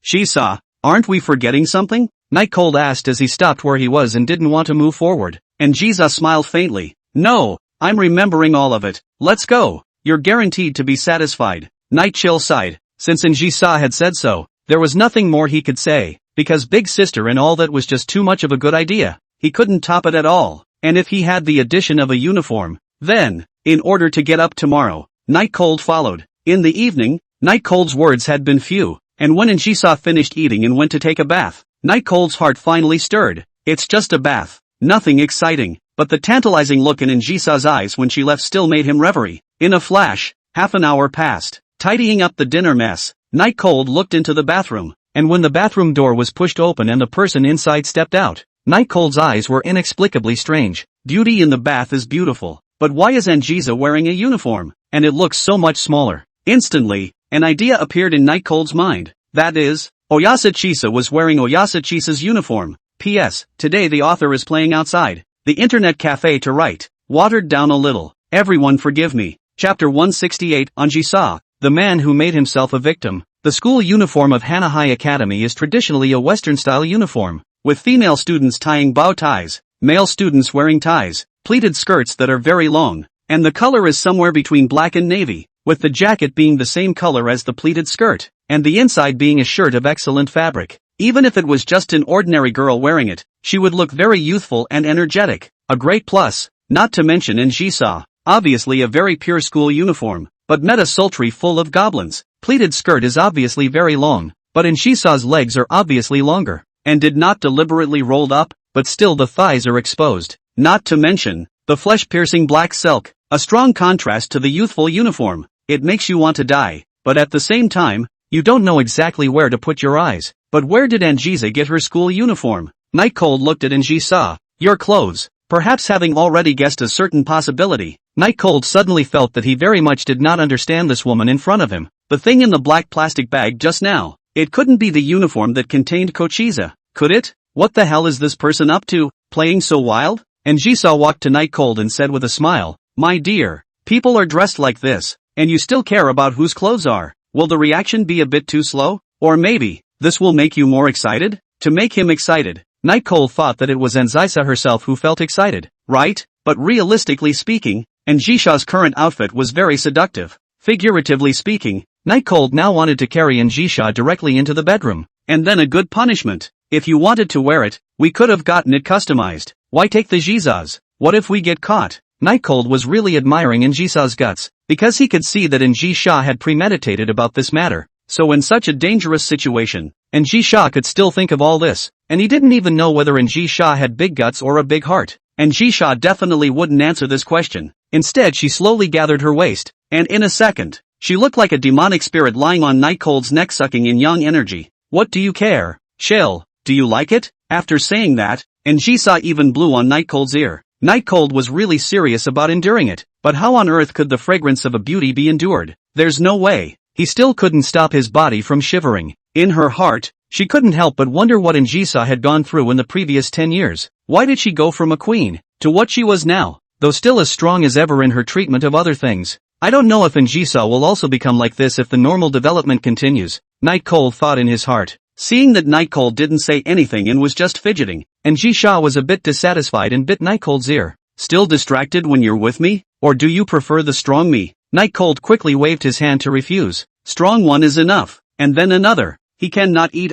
Jisa, aren't we forgetting something? Night Cold asked as he stopped where he was and didn't want to move forward. And Jisa smiled faintly. No, I'm remembering all of it. Let's go. You're guaranteed to be satisfied. Night Chill sighed. Since Jisa had said so, there was nothing more he could say, because Big Sister and all that was just too much of a good idea. He couldn't top it at all. And if he had the addition of a uniform, then, in order to get up tomorrow, Night Cold followed. In the evening, Night Cold's words had been few, and when Njisa finished eating and went to take a bath, Night Cold's heart finally stirred. It's just a bath. Nothing exciting, but the tantalizing look in Njisa's eyes when she left still made him reverie. In a flash, half an hour passed. Tidying up the dinner mess, Night Cold looked into the bathroom, and when the bathroom door was pushed open and the person inside stepped out, Night Cold's eyes were inexplicably strange. Beauty in the bath is beautiful, but why is Njisa wearing a uniform? And it looks so much smaller. Instantly, an idea appeared in Night Cold's mind. That is, Oyasa Chisa was wearing Oyasa Chisa's uniform. P.S. Today the author is playing outside the internet cafe to write. Watered down a little. Everyone forgive me. Chapter 168. Njisa, the man who made himself a victim. The school uniform of Hana High Academy is traditionally a Western-style uniform, with female students tying bow ties, male students wearing ties, pleated skirts that are very long, and the color is somewhere between black and navy, with the jacket being the same color as the pleated skirt, and the inside being a shirt of excellent fabric. Even if it was just an ordinary girl wearing it, she would look very youthful and energetic, a great plus, not to mention Njisa, obviously a very pure school uniform, but meta sultry full of goblins. Pleated skirt is obviously very long, but Njisa's legs are obviously longer, and did not deliberately rolled up, but still the thighs are exposed, not to mention, the flesh-piercing black silk, a strong contrast to the youthful uniform. It makes you want to die, but at the same time, you don't know exactly where to put your eyes. But where did Njisa get her school uniform? Night Cold looked at Njisa. Your clothes. Perhaps having already guessed a certain possibility, Night Cold suddenly felt that he very much did not understand this woman in front of him. The thing in the black plastic bag just now. It couldn't be the uniform that contained Kochiza, could it? What the hell is this person up to, playing so wild? Njisa walked to Night Cold and said with a smile, my dear, people are dressed like this, and you still care about whose clothes are. Will the reaction be a bit too slow? Or maybe, this will make you more excited? To make him excited, Night Cold thought that it was Njisa herself who felt excited, right? But realistically speaking, Njisha's current outfit was very seductive. Figuratively speaking, Night Cold now wanted to carry Njisha directly into the bedroom, and then a good punishment. If you wanted to wear it, we could have gotten it customized. Why take the Jizas? What if we get caught? Night Cold was really admiring Njisa's guts, because he could see that Njisha had premeditated about this matter. So in such a dangerous situation, Njisha could still think of all this, and he didn't even know whether Njisha had big guts or a big heart. Njisha definitely wouldn't answer this question. Instead she slowly gathered her waist, and in a second, she looked like a demonic spirit lying on Night Cold's neck sucking in young energy. What do you care? Chill, do you like it? After saying that, Njisa even blew on Night Cold's ear. Night Cold was really serious about enduring it, but how on earth could the fragrance of a beauty be endured? There's no way. He still couldn't stop his body from shivering. In her heart, she couldn't help but wonder what Njisa had gone through in the previous 10 years. Why did she go from a queen to what she was now, though still as strong as ever in her treatment of other things? I don't know if Njisa will also become like this if the normal development continues, Night Cold thought in his heart. Seeing that Night Cold didn't say anything and was just fidgeting, Njisha was a bit dissatisfied and bit Night Cold's ear. Still distracted when you're with me? Or do you prefer the strong me? Night Cold quickly waved his hand to refuse. Strong one is enough, and then another. He cannot eat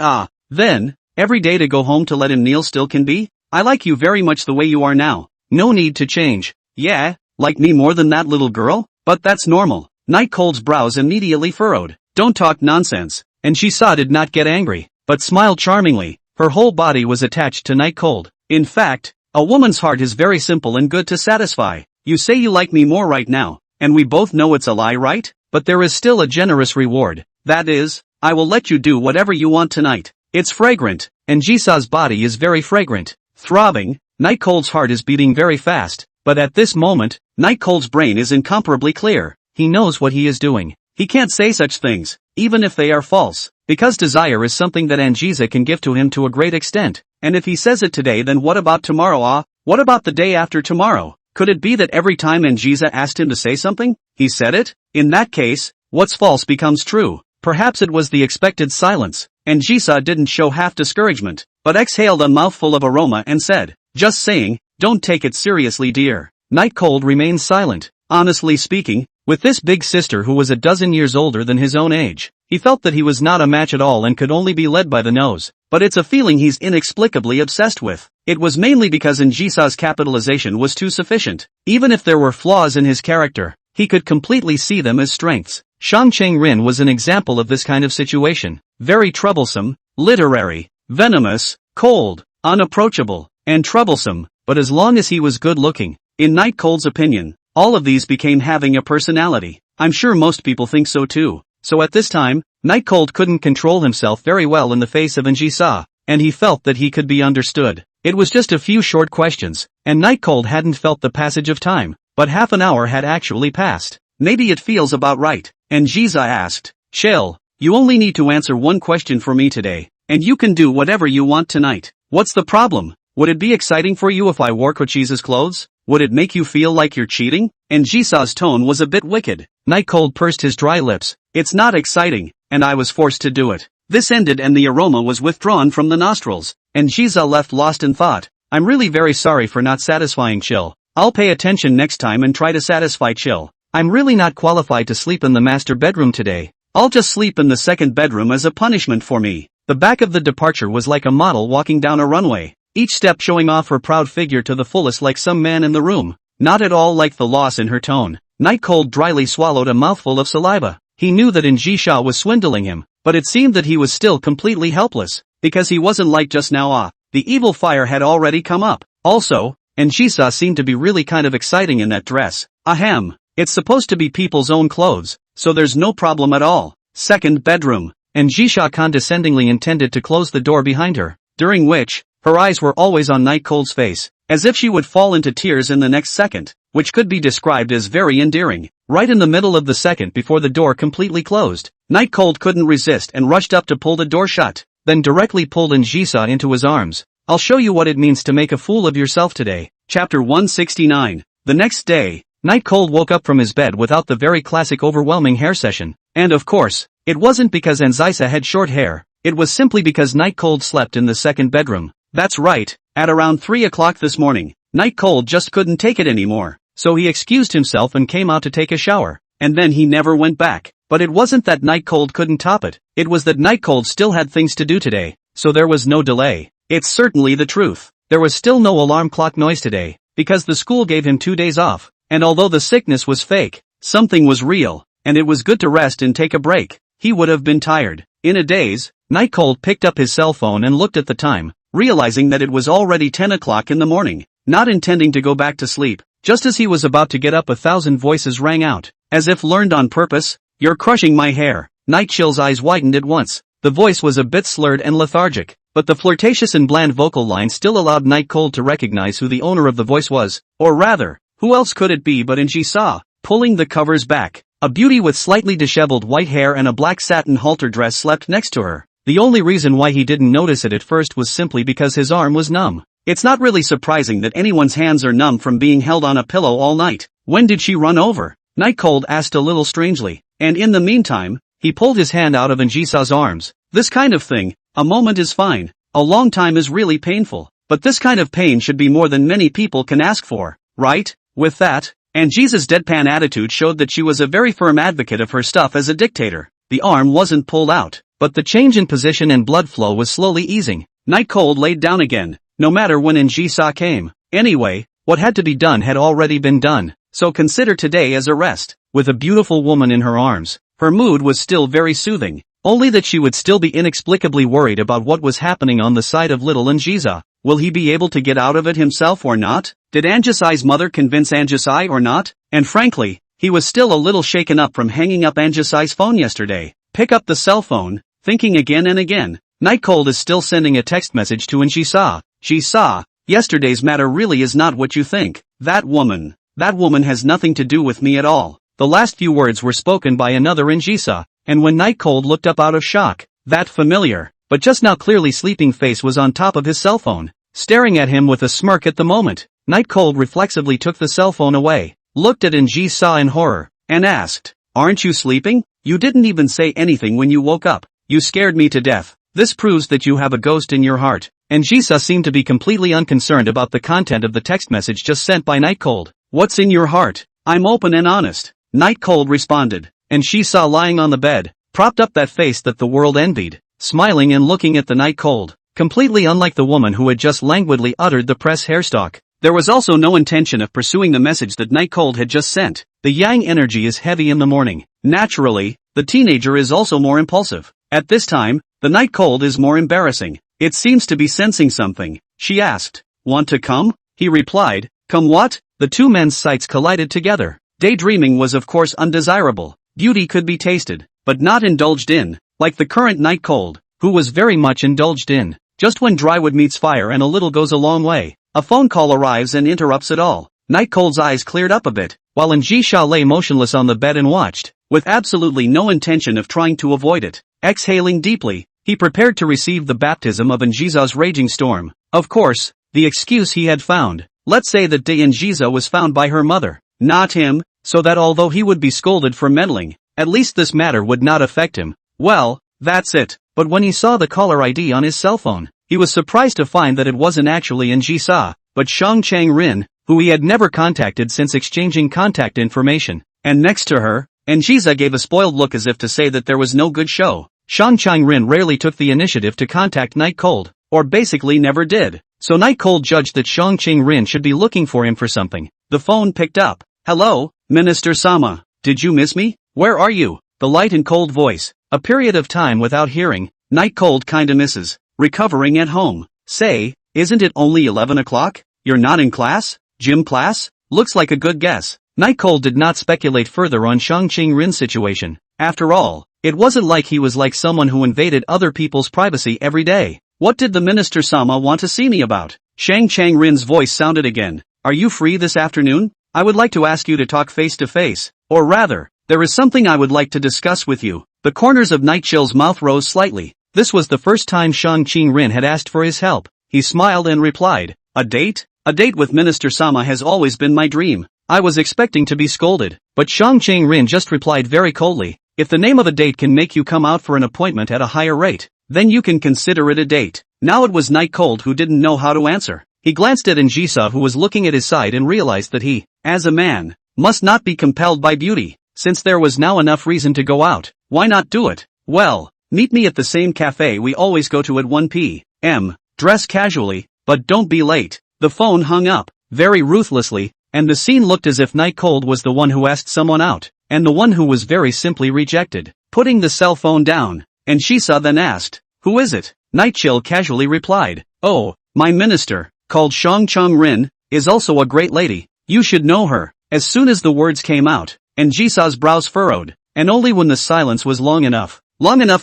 then, every day to go home to let him kneel still can be? I like you very much the way you are now. No need to change. Yeah, like me more than that little girl? But that's normal. Night Cold's brows immediately furrowed. Don't talk nonsense. Njisa did not get angry, but smiled charmingly. Her whole body was attached to Night Cold. In fact, a woman's heart is very simple and good to satisfy. You say you like me more right now, and we both know it's a lie, right? But there is still a generous reward. That is, I will let you do whatever you want tonight. It's fragrant, and Jisa's body is very fragrant. Throbbing, Night Cold's heart is beating very fast, but at this moment, Night Cold's brain is incomparably clear. He knows what he is doing. He can't say such things, even if they are false, because desire is something that Anjisa can give to him to a great extent. And if he says it today, then what about tomorrow? What about the day after tomorrow? Could it be that every time Anjisa asked him to say something, he said it? In that case, what's false becomes true. Perhaps it was the expected silence. Anjisa didn't show half discouragement, but exhaled a mouthful of aroma and said, "Just saying, don't take it seriously, dear." Night Cold remained silent. Honestly speaking, with this big sister who was a dozen years older than his own age, he felt that he was not a match at all and could only be led by the nose. But it's a feeling he's inexplicably obsessed with. It was mainly because Anjisa's capitalization was too sufficient. Even if there were flaws in his character, he could completely see them as strengths. Shang Cheng-rin was an example of this kind of situation. Very troublesome, literary, venomous, cold, unapproachable, and troublesome, but as long as he was good-looking. In Night Cold's opinion, all of these became having a personality. I'm sure most people think so too. So at this time, Night Cold couldn't control himself very well in the face of Anjisa, and he felt that he could be understood. It was just a few short questions, and Night Cold hadn't felt the passage of time, but half an hour had actually passed. Maybe it feels about right. Anjisa asked, "Chill, you only need to answer one question for me today, and you can do whatever you want tonight. What's the problem? Would it be exciting for you if I wore Kochisa's clothes? Would it make you feel like you're cheating?" Anjisa's tone was a bit wicked. Night Cold pursed his dry lips. "It's not exciting, and I was forced to do it." This ended and the aroma was withdrawn from the nostrils. Anjisa left lost in thought. "I'm really very sorry for not satisfying Chill. I'll pay attention next time and try to satisfy Chill. I'm really not qualified to sleep in the master bedroom today. I'll just sleep in the second bedroom as a punishment for me." The back of the departure was like a model walking down a runway, each step showing off her proud figure to the fullest like some man in the room. Not at all like the loss in her tone. Night Cold dryly swallowed a mouthful of saliva. He knew that Anjisa was swindling him, but it seemed that he was still completely helpless, because he wasn't like just now. The evil fire had already come up. Also, Anjisa seemed to be really kind of exciting in that dress. Ahem. It's supposed to be people's own clothes, so there's no problem at all. Second bedroom. Anjisa condescendingly intended to close the door behind her, during which, her eyes were always on Night Cold's face, as if she would fall into tears in the next second, which could be described as very endearing. Right in the middle of the second before the door completely closed, Night Cold couldn't resist and rushed up to pull the door shut, then directly pulled Anjisa into his arms. "I'll show you what it means to make a fool of yourself today." Chapter 169. The next day, Night Cold woke up from his bed without the very classic overwhelming hair session. And of course, it wasn't because Anjisa had short hair, it was simply because Night Cold slept in the second bedroom. That's right, at around 3 o'clock this morning, Night Cold just couldn't take it anymore, so he excused himself and came out to take a shower, and then he never went back. But it wasn't that Night Cold couldn't top it was that Night Cold still had things to do today, so there was no delay. It's certainly the truth. There was still no alarm clock noise today, because the school gave him 2 days off. And although the sickness was fake, something was real, and it was good to rest and take a break. He would have been tired. In a daze, Night Cold picked up his cell phone and looked at the time, realizing that it was already 10 o'clock in the morning. Not intending to go back to sleep, just as he was about to get up, 1,000 voices rang out, as if learned on purpose. "You're crushing my hair." Night Chill's eyes widened at once. The voice was a bit slurred and lethargic, but the flirtatious and bland vocal line still allowed Night Cold to recognize who the owner of the voice was, or rather, who else could it be but Anjisa? Pulling the covers back, a beauty with slightly disheveled white hair and a black satin halter dress slept next to her. The only reason why he didn't notice it at first was simply because his arm was numb. It's not really surprising that anyone's hands are numb from being held on a pillow all night. "When did she run over?" Night Cold asked a little strangely, and in the meantime, he pulled his hand out of Anjisa's arms. "This kind of thing, a moment is fine, a long time is really painful, but this kind of pain should be more than many people can ask for, right?" With that, Anjisa's deadpan attitude showed that she was a very firm advocate of her stuff as a dictator. The arm wasn't pulled out, but the change in position and blood flow was slowly easing. Night Cold laid down again, no matter when Anjisa came. Anyway, what had to be done had already been done, so consider today as a rest. With a beautiful woman in her arms, her mood was still very soothing. only that she would still be inexplicably worried about what was happening on the side of little Anjisa. Will he be able to get out of it himself or not? Did Anjisai's mother convince Anjisai or not? And frankly, he was still a little shaken up from hanging up Anjisai's phone yesterday. Pick up the cell phone, thinking again and again. Night Cold is still sending a text message to Anjisa. Jisa, yesterday's matter really is not what you think. That woman has nothing to do with me at all. The last few words were spoken by another Anjisa, and when Night Cold looked up out of shock, that familiar, but just now clearly sleeping face was on top of his cell phone, staring at him with a smirk at the moment. Night Cold reflexively took the cell phone away, looked at Anjisa in horror, and asked, "Aren't you sleeping? You didn't even say anything when you woke up. You scared me to death. This proves that you have a ghost in your heart." Anjisa seemed to be completely unconcerned about the content of the text message just sent by Night Cold. "What's in your heart? I'm open and honest," Night Cold responded. Anjisa lying on the bed, propped up that face that the world envied, smiling and looking at the Night Cold, completely unlike the woman who had just languidly uttered the press hairstock. There was also no intention of pursuing the message that Night Cold had just sent. The yang energy is heavy in the morning. Naturally, the teenager is also more impulsive. At this time, the Night Cold is more embarrassing. It seems to be sensing something. She asked, "Want to come?" He replied, "Come what?" The two men's sights collided together. Daydreaming was of course undesirable. Beauty could be tasted, but not indulged in, like the current Night Cold, who was very much indulged in. Just when drywood meets fire and a little goes a long way, a phone call arrives and interrupts it all. Night Cold's eyes cleared up a bit, while Anjisa lay motionless on the bed and watched, with absolutely no intention of trying to avoid it. Exhaling deeply, he prepared to receive the baptism of Anjisa's raging storm. Of course, the excuse he had found. Let's say that Anjisa was found by her mother, not him, so that although he would be scolded for meddling, at least this matter would not affect him. Well, that's it. But when he saw the caller ID on his cell phone, he was surprised to find that it wasn't actually Anjisa, but Shang Chang-rin, who he had never contacted since exchanging contact information. And next to her, Anjisa gave a spoiled look as if to say that there was no good show. Shang Chang-rin rarely took the initiative to contact Night Cold, or basically never did. So Night Cold judged that Shang Chang-rin should be looking for him for something. The phone picked up. "Hello, Minister Sama. Did you miss me? Where are you?" The light and cold voice. A period of time without hearing, Night Cold kinda misses. Recovering at home. "Say, isn't it only 11 o'clock? You're not in class? Gym class? Looks like a good guess." Night Cold did not speculate further on Shang Chang-rin's situation. After all, it wasn't like he was like someone who invaded other people's privacy every day. "What did the Minister Sama want to see me about?" Shang Chang-rin's voice sounded again. "Are you free this afternoon? I would like to ask you to talk face to face. Or rather, there is something I would like to discuss with you." The corners of Night Chill's mouth rose slightly. This was the first time Shang Chang-rin had asked for his help. He smiled and replied, "A date? A date with Minister Sama has always been my dream." I was expecting to be scolded, but Shang Chang-rin just replied very coldly, "If the name of a date can make you come out for an appointment at a higher rate, then you can consider it a date." Now it was Night Cold who didn't know how to answer. He glanced at Anjisa who was looking at his side and realized that he, as a man, must not be compelled by beauty. Since there was now enough reason to go out, why not do it? "Well, meet me at the same cafe we always go to at 1 p.m. Dress casually, but don't be late." The phone hung up, very ruthlessly, and the scene looked as if Night Cold was the one who asked someone out, and the one who was very simply rejected. Putting the cell phone down, Anjisa then asked, "Who is it?" Night Chill casually replied, "Oh, my minister, called Shang Chang-rin, is also a great lady. You should know her." As soon as the words came out, Anjisa's brows furrowed, and only when the silence was long enough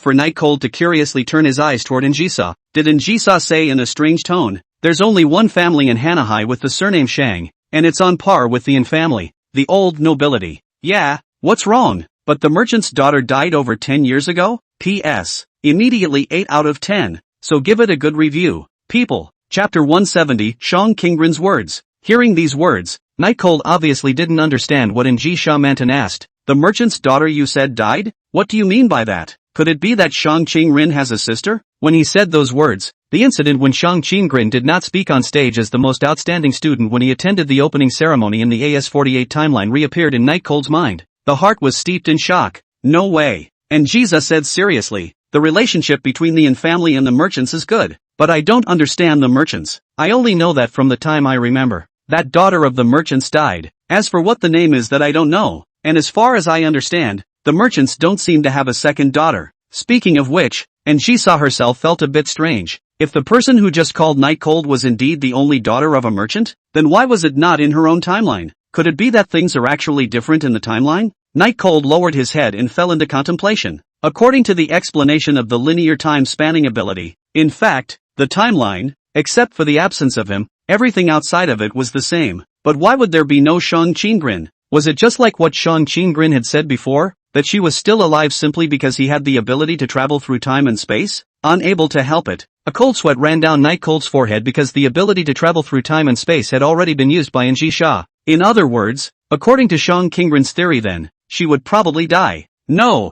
for Night Cold to curiously turn his eyes toward Anjisa, did Anjisa say in a strange tone, "There's only one family in Hanahai with the surname Shang, and it's on par with the Yin family, the old nobility." "Yeah, what's wrong? But the merchant's daughter died over 10 years ago? P.S. Immediately 8 out of 10, so give it a good review. People." Chapter 170, Shang Chang-rin's words. Hearing these words, Night Cold obviously didn't understand what Anjisa meant and asked, "The merchant's daughter you said died? What do you mean by that? Could it be that Shang Chang-rin has a sister?" When he said those words, the incident when Shang Chang-rin did not speak on stage as the most outstanding student when he attended the opening ceremony in the AS48 timeline reappeared in Night Cold's mind. The heart was steeped in shock. "No way." Anjisa said seriously, "The relationship between the Yin family and the merchants is good, but I don't understand the merchants. I only know that from the time I remember, that daughter of the merchants died. As for what the name is that I don't know, and as far as I understand, the merchants don't seem to have a second daughter." Speaking of which, and Jisoo herself felt a bit strange. If the person who just called Night Cold was indeed the only daughter of a merchant, then why was it not in her own timeline? Could it be that things are actually different in the timeline? Night Cold lowered his head and fell into contemplation. According to the explanation of the linear time spanning ability, in fact, the timeline, except for the absence of him, everything outside of it was the same. But why would there be no Shang Qinggren? Was it just like what Shang Qinggren had said before, that she was still alive simply because he had the ability to travel through time and space? Unable to help it, a cold sweat ran down Night Cold's forehead because the ability to travel through time and space had already been used by Jisoo. In other words, according to Shang Qinggren's theory then, she would probably die. No,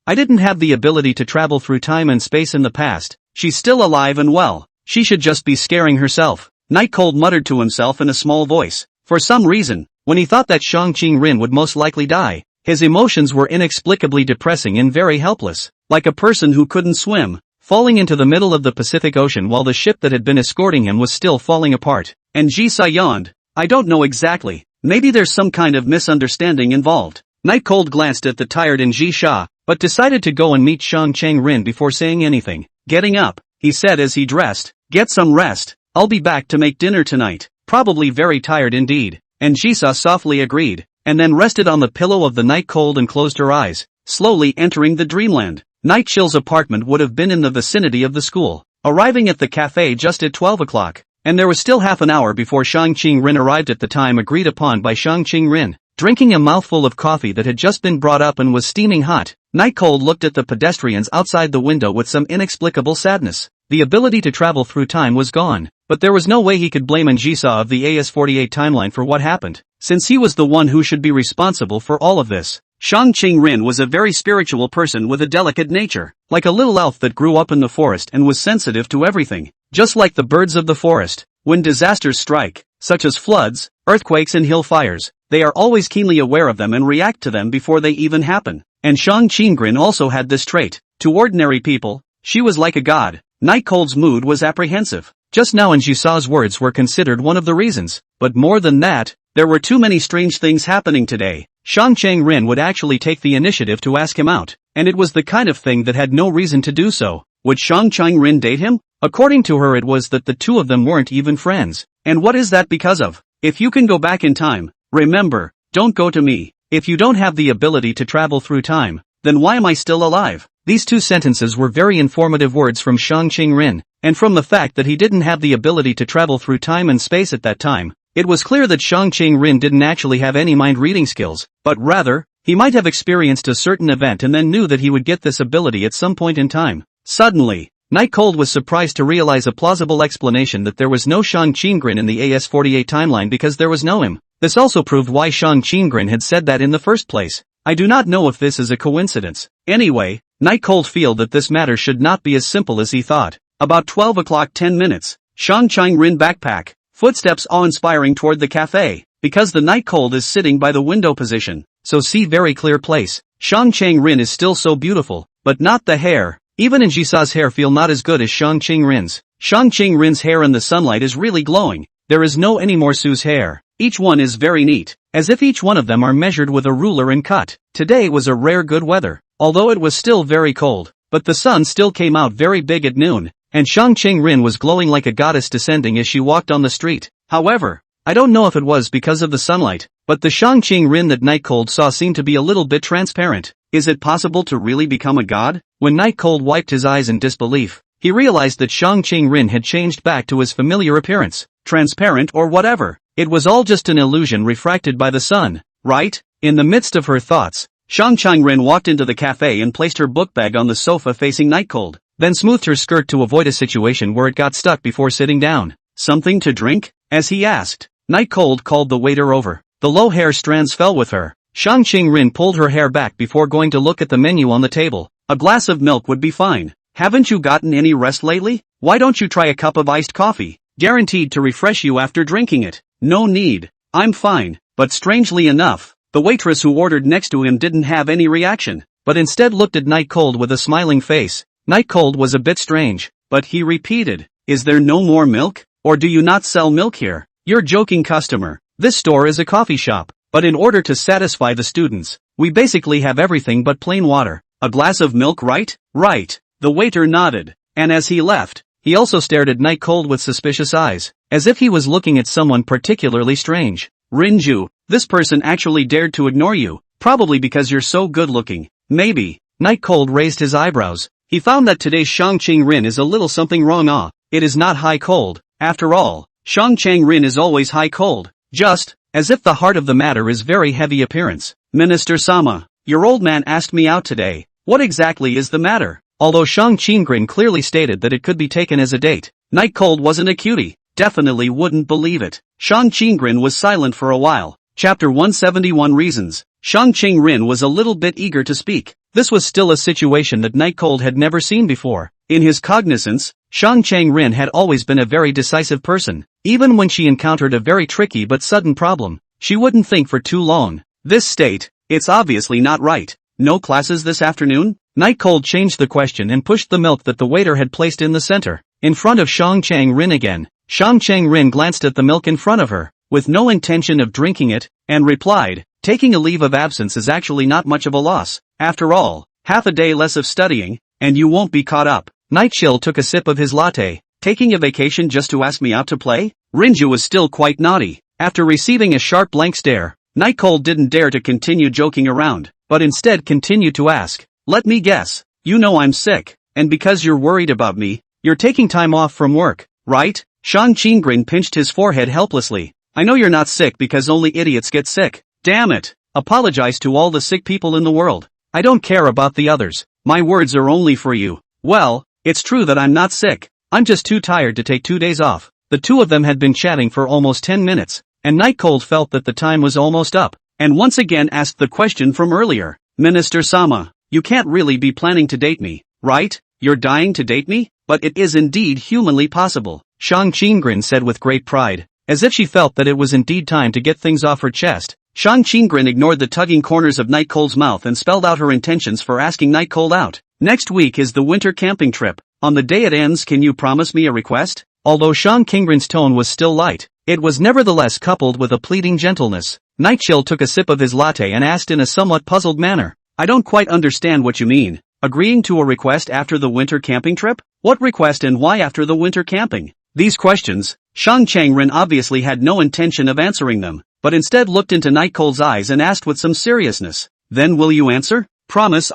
I didn't have the ability to travel through time and space in the past. She's still alive and well. She should just be scaring herself. Night Cold muttered to himself in a small voice. For some reason, when he thought that Shang Qinggren would most likely die, his emotions were inexplicably depressing and very helpless, like a person who couldn't swim, falling into the middle of the Pacific Ocean while the ship that had been escorting him was still falling apart. And Jisoo yawned. I don't know exactly. Maybe there's some kind of misunderstanding involved. Night Cold glanced at the tired Jisoo, but decided to go and meet Shang Qinggren before saying anything. Getting up, he said as he dressed, get some rest. I'll be back to make dinner tonight. Probably very tired indeed. And Jisoo softly agreed, and then rested on the pillow of the Night Cold and closed her eyes, slowly entering the dreamland. Night Chill's apartment would have been in the vicinity of the school, arriving at the cafe just at 12 o'clock, and there was still half an hour before Shang Qinggren arrived at the time agreed upon by Shang Qinggren. Drinking a mouthful of coffee that had just been brought up and was steaming hot, Night Cold looked at the pedestrians outside the window with some inexplicable sadness. The ability to travel through time was gone, but there was no way he could blame Jisoo of the AS48 timeline for what happened, since he was the one who should be responsible for all of this. Shang Qinggren was a very spiritual person with a delicate nature, like a little elf that grew up in the forest and was sensitive to everything. Just like the birds of the forest, when disasters strike, such as floods, earthquakes and hill fires, they are always keenly aware of them and react to them before they even happen. And Shang Qinggren also had this trait. To ordinary people, she was like a god. Night Cold's mood was apprehensive. Just now Jisoo's words were considered one of the reasons, but more than that, there were too many strange things happening today. Shang Qinggren would actually take the initiative to ask him out, and it was the kind of thing that had no reason to do so. Would Shang Qinggren date him? According to her it was that the two of them weren't even friends. And what is that because of? If you can go back in time, remember, don't go to me. If you don't have the ability to travel through time, then why am I still alive? These two sentences were very informative words from Shang Qinggren, and from the fact that he didn't have the ability to travel through time and space at that time, it was clear that Shang Qinggren didn't actually have any mind-reading skills, but rather, he might have experienced a certain event and then knew that he would get this ability at some point in time. Suddenly, Night Cold was surprised to realize a plausible explanation that there was no Shang Qinggren in the AS48 timeline because there was no him. This also proved why Shang Qinggren had said that in the first place. I do not know if this is a coincidence. Anyway, Night Cold feel that this matter should not be as simple as he thought. About 12 o'clock 10 minutes, Shang Qinggren backpack, footsteps awe-inspiring toward the cafe, because the Night Cold is sitting by the window position, so see very clear place. Shang Qinggren is still so beautiful, but not the hair. Even Jisoo's hair feel not as good as Shang Qinggren's. Shang Qinggren's hair in the sunlight is really glowing. There is no anymore Sue's hair. Each one is very neat, as if each one of them are measured with a ruler and cut. Today was a rare good weather, although it was still very cold, but the sun still came out very big at noon, and Shang Qinggren was glowing like a goddess descending as she walked on the street. However, I don't know if it was because of the sunlight, but the Shang Qinggren that Night Cold saw seemed to be a little bit transparent. Is it possible to really become a god? When Night Cold wiped his eyes in disbelief, he realized that Shang Qinggren had changed back to his familiar appearance, transparent or whatever. It was all just an illusion refracted by the sun, right? In the midst of her thoughts, Shang Qinggren walked into the cafe and placed her book bag on the sofa facing Night Cold, then smoothed her skirt to avoid a situation where it got stuck before sitting down. Something to drink? As he asked, Night Cold called the waiter over. The low hair strands fell with her. Shang Qinggren pulled her hair back before going to look at the menu on the table. A glass of milk would be fine. Haven't you gotten any rest lately? Why don't you try a cup of iced coffee? Guaranteed to refresh you after drinking it. No need. I'm fine. But strangely enough, the waitress who ordered next to him didn't have any reaction, but instead looked at Night Cold with a smiling face. Night Cold was a bit strange, but he repeated, "Is there no more milk? Or do you not sell milk here? You're joking, customer. This store is a coffee shop, but in order to satisfy the students, we basically have everything but plain water." A glass of milk, right? Right. The waiter nodded. And as he left, he also stared at Night Cold with suspicious eyes, as if he was looking at someone particularly strange. Rinju, this person actually dared to ignore you, probably because you're so good looking. Maybe. Night Cold raised his eyebrows. He found that today's Shang Ching Rin is a little something wrong. It is not high cold. After all, Shang Chang Rin is always high cold. Just, as if the heart of the matter is very heavy appearance. Minister Sama, your old man asked me out today. What exactly is the matter? Although Shang Qingren clearly stated that it could be taken as a date, Night Cold wasn't a cutie. Definitely wouldn't believe it. Shang Qingren was silent for a while. Chapter 171 Reasons. Shang Qingren was a little bit eager to speak. This was still a situation that Night Cold had never seen before. In his cognizance, Shang Qingren had always been a very decisive person. Even when she encountered a very tricky but sudden problem, she wouldn't think for too long. This state, it's obviously not right. No classes this afternoon? Night Cold changed the question and pushed the milk that the waiter had placed in the center, in front of Shang Qingren again. Shang Qingren glanced at the milk in front of her, with no intention of drinking it, and replied, taking a leave of absence is actually not much of a loss. After all, half a day less of studying, and you won't be caught up. Night Chill took a sip of his latte. Taking a vacation just to ask me out to play? Rinju was still quite naughty. After receiving a sharp blank stare, Night Cold didn't dare to continue joking around, but instead continued to ask, let me guess, you know I'm sick, and because you're worried about me, you're taking time off from work, right? Shang Qingren pinched his forehead helplessly. I know you're not sick because only idiots get sick. Damn it. Apologize to all the sick people in the world. I don't care about the others. My words are only for you. Well, it's true that I'm not sick. I'm just too tired to take 2 days off. The two of them had been chatting for almost 10 minutes, and Night Cold felt that the time was almost up, and once again asked the question from earlier. Minister Sama, you can't really be planning to date me, right? You're dying to date me? But it is indeed humanly possible, Shang Qingren said with great pride, as if she felt that it was indeed time to get things off her chest. Shang Qingren ignored the tugging corners of Night Cold's mouth and spelled out her intentions for asking Night Cold out. Next week is the winter camping trip. On the day it ends, can you promise me a request? Although Shang Qingren's tone was still light, it was nevertheless coupled with a pleading gentleness. Night Chill took a sip of his latte and asked in a somewhat puzzled manner, I don't quite understand what you mean. Agreeing to a request after the winter camping trip? What request and why after the winter camping? These questions, Shang Qingren obviously had no intention of answering them, but instead looked into Night Cold's eyes and asked with some seriousness. Then will you answer? Promise.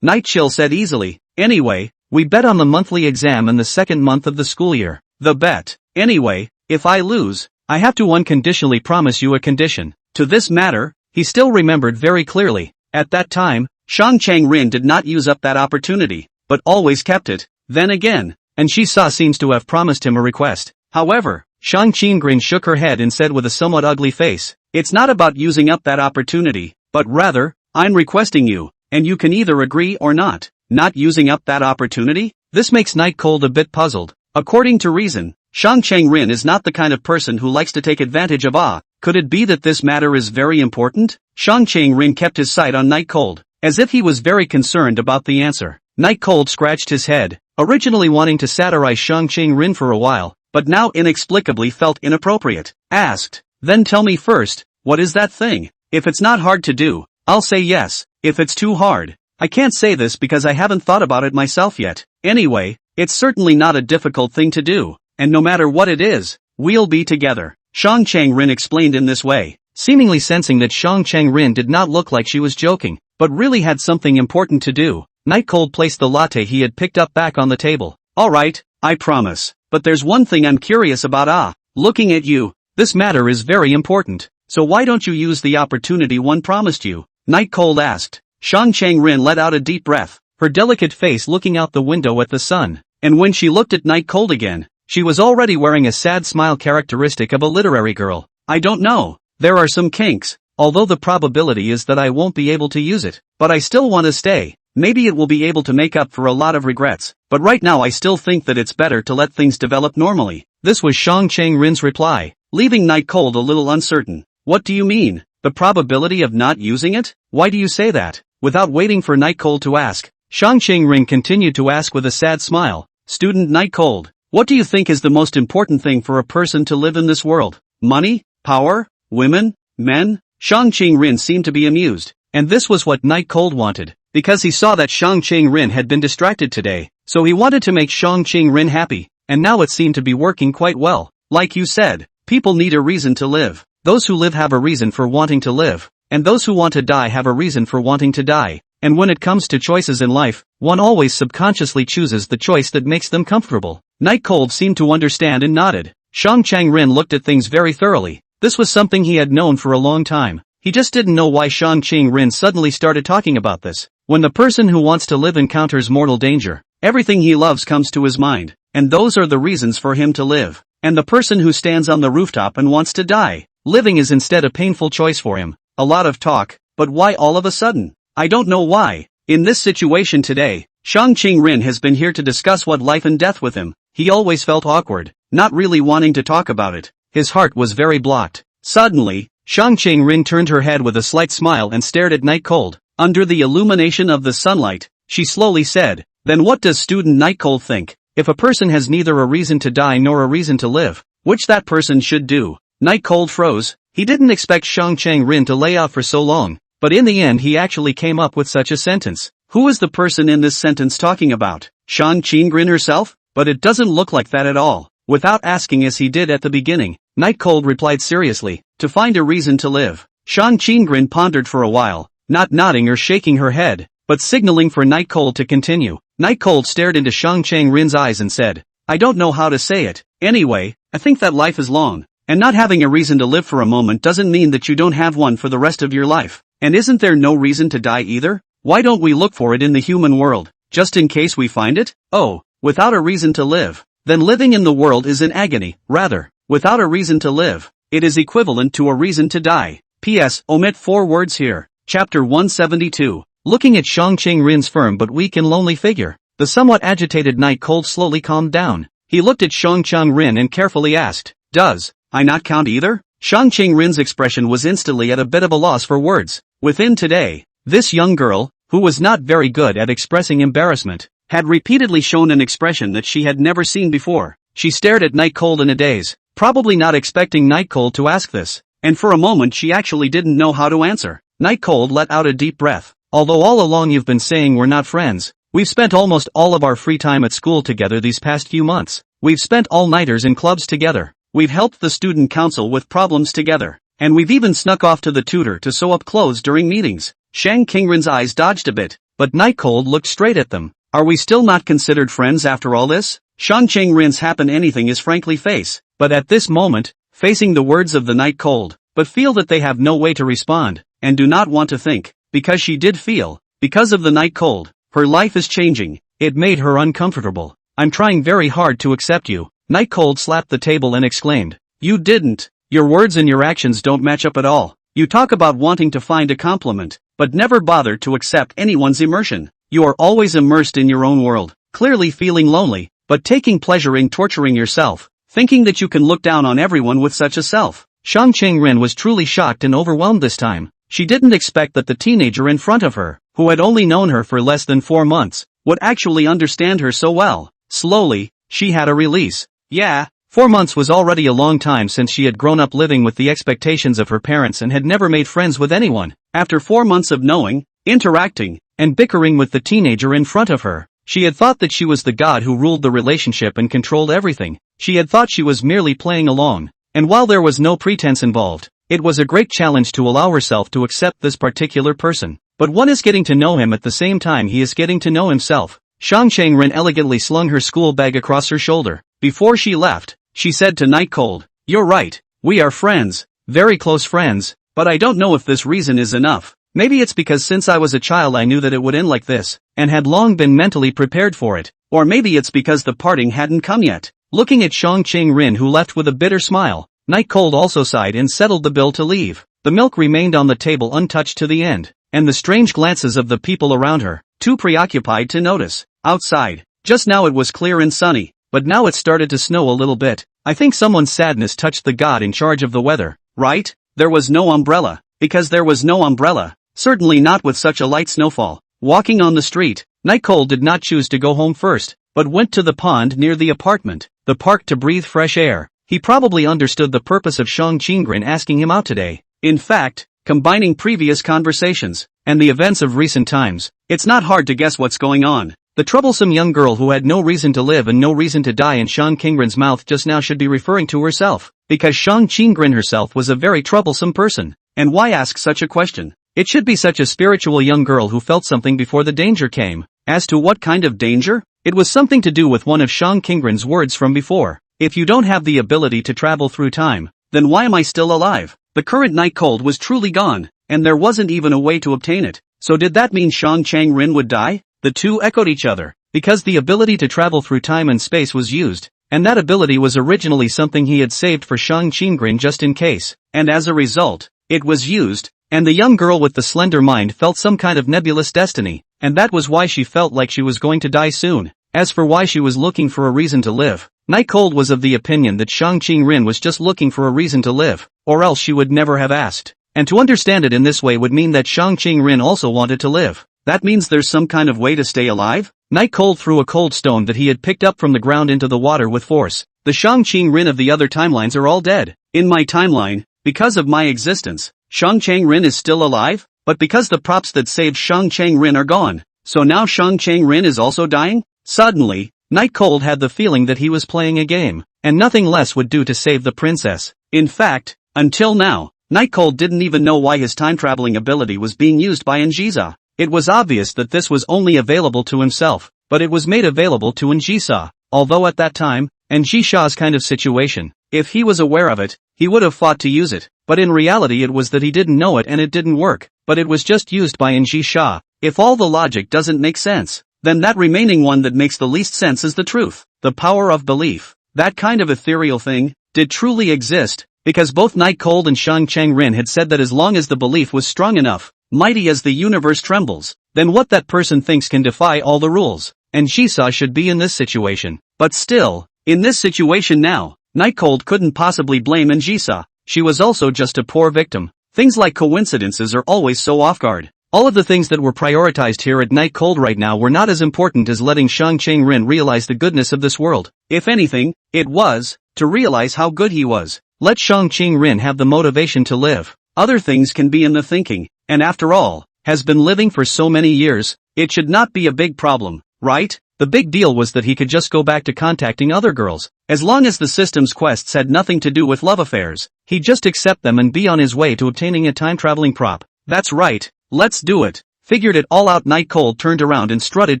Night Chill said easily. Anyway, we bet on the monthly exam in the second month of the school year. The bet. Anyway, if I lose, I have to unconditionally promise you a condition. To this matter, he still remembered very clearly. At that time, Shang Qingren did not use up that opportunity, but always kept it. Then again, and she seems to have promised him a request. However, Shang Qingren shook her head and said with a somewhat ugly face, it's not about using up that opportunity, but rather, I'm requesting you, and you can either agree or not. Not using up that opportunity? This makes Night Cold a bit puzzled. According to reason, Shang Qingren is not the kind of person who likes to take advantage of. Could it be that this matter is very important? Shang Qingren kept his sight on Night Cold, as if he was very concerned about the answer. Night Cold scratched his head, originally wanting to satirize Shang Qingren for a while, but now inexplicably felt inappropriate. Asked, then tell me first, what is that thing? If it's not hard to do, I'll say yes. If it's too hard, I can't say this because I haven't thought about it myself yet. Anyway, it's certainly not a difficult thing to do, and no matter what it is, we'll be together. Shang Qingren explained in this way, seemingly sensing that Shang Qingren did not look like she was joking, but really had something important to do. Night Cold placed the latte he had picked up back on the table. Alright, I promise. But there's one thing I'm curious about. Looking at you, this matter is very important. So why don't you use the opportunity one promised you? Night Cold asked. Shang Qingren let out a deep breath, her delicate face looking out the window at the sun. And when she looked at Night Cold again, she was already wearing a sad smile characteristic of a literary girl. I don't know. There are some kinks, although the probability is that I won't be able to use it. But I still want to stay. Maybe it will be able to make up for a lot of regrets. But right now I still think that it's better to let things develop normally. This was Shang Qingren's reply, leaving Night Cold a little uncertain. What do you mean? The probability of not using it? Why do you say that? Without waiting for Night Cold to ask, Shang Qingren continued to ask with a sad smile. Student Night Cold, what do you think is the most important thing for a person to live in this world? Money? Power? Women? Men? Shang Qingren seemed to be amused, and this was what Night Cold wanted. because he saw that Shang Ching-rin had been distracted today, so he wanted to make Shang Ching-rin happy, and now it seemed to be working quite well. Like you said, people need a reason to live. Those who live have a reason for wanting to live, and those who want to die have a reason for wanting to die. And when it comes to choices in life, one always subconsciously chooses the choice that makes them comfortable. Night Cold seemed to understand and nodded. Shang Chang-rin looked at things very thoroughly. This was something he had known for a long time. He just didn't know why Shang Ching-rin suddenly started talking about this. When the person who wants to live encounters mortal danger, everything he loves comes to his mind, and those are the reasons for him to live. And the person who stands on the rooftop and wants to die, living is instead a painful choice for him. A lot of talk, but why all of a sudden? I don't know why. In this situation today, Shang Ching-rin has been here to discuss what life and death with him. He always felt awkward, not really wanting to talk about it. His heart was very blocked. Suddenly, Shang Ching-rin turned her head with a slight smile and stared at Night Cold. Under the illumination of the sunlight, she slowly said, "Then what does student Night Cold think? If a person has neither a reason to die nor a reason to live, which that person should do?" Night Cold froze. He didn't expect Shang Chang-rin to lay out for so long, but in the end he actually came up with such a sentence. Who is the person in this sentence talking about? Shang Ching-rin herself? But it doesn't look like that at all. Without asking as he did at the beginning, Night Cold replied seriously, "To find a reason to live." Shang Ching-rin pondered for a while, not nodding or shaking her head, but signaling for Night Cold to continue. Night Cold stared into Shang Chang-rin's eyes and said, "I don't know how to say it. Anyway, I think that life is long. And not having a reason to live for a moment doesn't mean that you don't have one for the rest of your life. And isn't there no reason to die either? Why don't we look for it in the human world, just in case we find it? Oh, without a reason to live, then living in the world is an agony. Rather, without a reason to live, it is equivalent to a reason to die." P.S. Omit 4 words here. Chapter 172. Looking at Shang Ching-rin's firm but weak and lonely figure, the somewhat agitated Night Cold slowly calmed down. He looked at Shang Chang-rin and carefully asked, "Does I not count either?" Shang Ching-rin's expression was instantly at a bit of a loss for words. Within today, this young girl, who was not very good at expressing embarrassment, had repeatedly shown an expression that she had never seen before. She stared at Night Cold in a daze, probably not expecting Night Cold to ask this, and for a moment she actually didn't know how to answer. Night Cold let out a deep breath. "Although all along you've been saying we're not friends, we've spent almost all of our free time at school together these past few months. We've spent all-nighters in clubs together. We've helped the student council with problems together, and we've even snuck off to the tutor to sew up clothes during meetings." Shang Ching-rin's eyes dodged a bit, but Night Cold looked straight at them. "Are we still not considered friends after all this?" Shang Ching-rin's happen anything is frankly face, but at this moment, facing the words of the Night Cold, but feel that they have no way to respond, and do not want to think, because she did feel, because of the Night Cold, her life is changing. It made her uncomfortable. "I'm trying very hard to accept you." Night Cold slapped the table and exclaimed, "You didn't. Your words and your actions don't match up at all. You talk about wanting to find a compliment, but never bother to accept anyone's immersion. You are always immersed in your own world, clearly feeling lonely, but taking pleasure in torturing yourself, thinking that you can look down on everyone with such a self." Shang Ching-rin was truly shocked and overwhelmed this time. She didn't expect that the teenager in front of her, who had only known her for less than 4 months, would actually understand her so well. Slowly, she had a release. Yeah, 4 months was already a long time since she had grown up living with the expectations of her parents and had never made friends with anyone. After 4 months of knowing, interacting, and bickering with the teenager in front of her, she had thought that she was the god who ruled the relationship and controlled everything. She had thought she was merely playing along, and while there was no pretense involved, it was a great challenge to allow herself to accept this particular person. But one is getting to know him at the same time he is getting to know himself. Shang Chang-rin elegantly slung her school bag across her shoulder. Before she left, she said to Night Cold, "You're right, we are friends, very close friends, but I don't know if this reason is enough. Maybe it's because since I was a child I knew that it would end like this, and had long been mentally prepared for it. Or maybe it's because the parting hadn't come yet." Looking at Shang Ching-rin, who left with a bitter smile, Night Cold also sighed and settled the bill to leave. The milk remained on the table untouched to the end, and the strange glances of the people around her, too preoccupied to notice. Outside, just now it was clear and sunny, but now it started to snow a little bit. I think someone's sadness touched the god in charge of the weather, right? There was no umbrella, because there was no umbrella, certainly not with such a light snowfall. Walking on the street, Night Cold did not choose to go home first, but went to the pond near the apartment, the park, to breathe fresh air. He probably understood the purpose of Shang Ching-rin asking him out today. In fact, combining previous conversations, and the events of recent times, it's not hard to guess what's going on. The troublesome young girl who had no reason to live and no reason to die in Shang Qingren's mouth just now should be referring to herself, because Shang Qingren herself was a very troublesome person. And why ask such a question? It should be such a spiritual young girl who felt something before the danger came. As to what kind of danger? It was something to do with one of Shang Qingren's words from before. If you don't have the ability to travel through time, then why am I still alive? The current night cold was truly gone, and there wasn't even a way to obtain it. So did that mean Shang Qingren would die? The two echoed each other, because the ability to travel through time and space was used, and that ability was originally something he had saved for Shang Qingren just in case, and as a result, it was used, and the young girl with the slender mind felt some kind of nebulous destiny, and that was why she felt like she was going to die soon. As for why she was looking for a reason to live, Night Cold was of the opinion that Shang Qingren was just looking for a reason to live, or else she would never have asked. And to understand it in this way would mean that Shang Qingren also wanted to live. That means there's some kind of way to stay alive? Night Cold threw a cold stone that he had picked up from the ground into the water with force. The Shang Qingren of the other timelines are all dead. In my timeline, because of my existence, Shang Qingren is still alive? But because the props that saved Shang Qingren are gone, so now Shang Qingren is also dying? Suddenly, Night Cold had the feeling that he was playing a game, and nothing less would do to save the princess. In fact, until now, Night Cold didn't even know why his time-traveling ability was being used by Njisa. It was obvious that this was only available to himself, but it was made available to Njisa, although at that time, Njisha's kind of situation, if he was aware of it, he would have fought to use it, but in reality it was that he didn't know it and it didn't work, but it was just used by Njisha. If all the logic doesn't make sense, then that remaining one that makes the least sense is the truth. The power of belief, that kind of ethereal thing, did truly exist, because both Night Cold and Shang Qingren had said that as long as the belief was strong enough, mighty as the universe trembles, then what that person thinks can defy all the rules, and Shisa should be in this situation. But still, in this situation now, Night Cold couldn't possibly blame Njisa. She was also just a poor victim. Things like coincidences are always so off guard. All of the things that were prioritized here at Night Cold right now were not as important as letting Shang Qingren realize the goodness of this world. If anything, it was to realize how good he was. Let Shang Qingren have the motivation to live. Other things can be in the thinking, and after all, has been living for so many years, it should not be a big problem, right? The big deal was that he could just go back to contacting other girls. As long as the system's quests had nothing to do with love affairs, he'd just accept them and be on his way to obtaining a time-traveling prop. That's right. Let's do it. Figured it all out. Night Cold turned around and strutted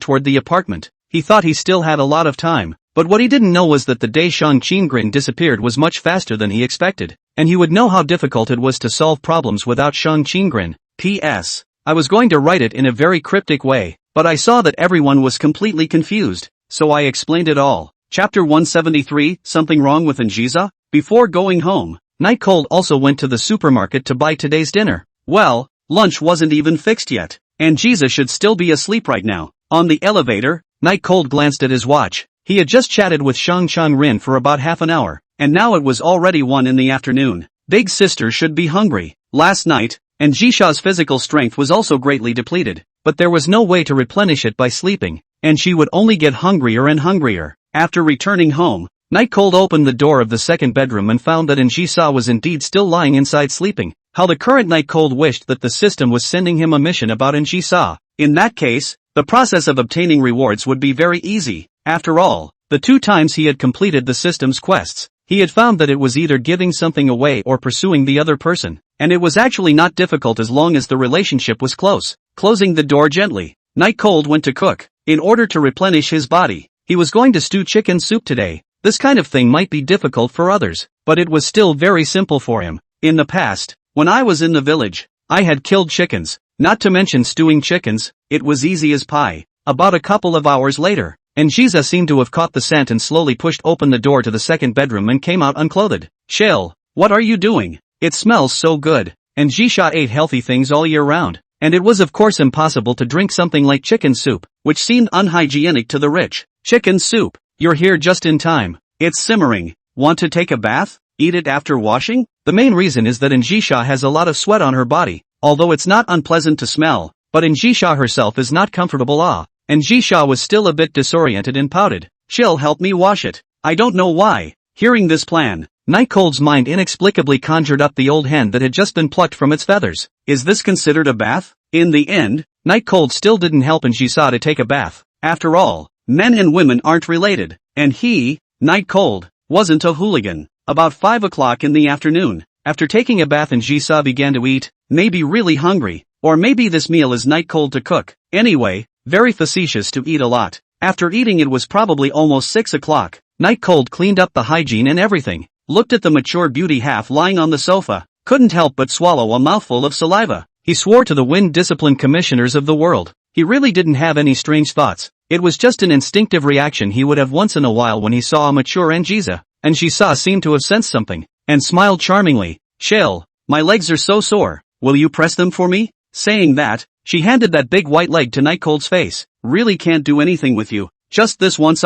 toward the apartment. He thought he still had a lot of time, but what he didn't know was that the day Shang Qingren disappeared was much faster than he expected, and he would know how difficult it was to solve problems without Shang Qingren. P.S. I was going to write it in a very cryptic way, but I saw that everyone was completely confused, so I explained it all. Chapter 173, Something Wrong with Njisa? Before going home, Night Cold also went to the supermarket to buy today's dinner. Well, lunch wasn't even fixed yet, and Njisa should still be asleep right now. On the elevator, Night Cold glanced at his watch. He had just chatted with Shang Qingren for about half an hour, and now it was already 1 in the afternoon. Big sister should be hungry. Last night, Njisha's physical strength was also greatly depleted, but there was no way to replenish it by sleeping, and she would only get hungrier and hungrier. After returning home, Night Cold opened the door of the second bedroom and found that Njisa was indeed still lying inside sleeping. How the current Night Cold wished that the system was sending him a mission about Njisa. In that case, the process of obtaining rewards would be very easy. After all, the 2 times he had completed the system's quests, he had found that it was either giving something away or pursuing the other person, and it was actually not difficult as long as the relationship was close. Closing the door gently, Night Cold went to cook. In order to replenish his body, he was going to stew chicken soup today. This kind of thing might be difficult for others, but it was still very simple for him. In the past, when I was in the village, I had killed chickens, not to mention stewing chickens. It was easy as pie. About a couple of hours later, Njisa seemed to have caught the scent and slowly pushed open the door to the second bedroom and came out unclothed. Chill, what are you doing? It smells so good. Njisa ate healthy things all year round, and it was of course impossible to drink something like chicken soup, which seemed unhygienic to the rich. Chicken soup, you're here just in time. It's simmering. Want to take a bath? Eat it after washing? The main reason is that Njisa has a lot of sweat on her body, although it's not unpleasant to smell, but Njisa herself is not comfortable. Njisa was still a bit disoriented and pouted. Chill, help me wash it. I don't know why. Hearing this plan, Night Cold's mind inexplicably conjured up the old hen that had just been plucked from its feathers. Is this considered a bath? In the end, Night Cold still didn't help Njisa to take a bath. After all, men and women aren't related, and he, Night Cold, wasn't a hooligan. About 5 o'clock in the afternoon, after taking a bath Njisa began to eat, maybe really hungry, or maybe this meal is Night Cold to cook. Anyway, very facetious to eat a lot. After eating it was probably almost 6 o'clock. Night Cold cleaned up the hygiene and everything, looked at the mature beauty half lying on the sofa, couldn't help but swallow a mouthful of saliva. He swore to the wind discipline commissioners of the world. He really didn't have any strange thoughts. It was just an instinctive reaction he would have once in a while when he saw a mature Njisa. Njisa seemed to have sensed something, and smiled charmingly. Chill, my legs are so sore, will you press them for me? Saying that, she handed that big white leg to Night Cold's face. Really can't do anything with you, just this once.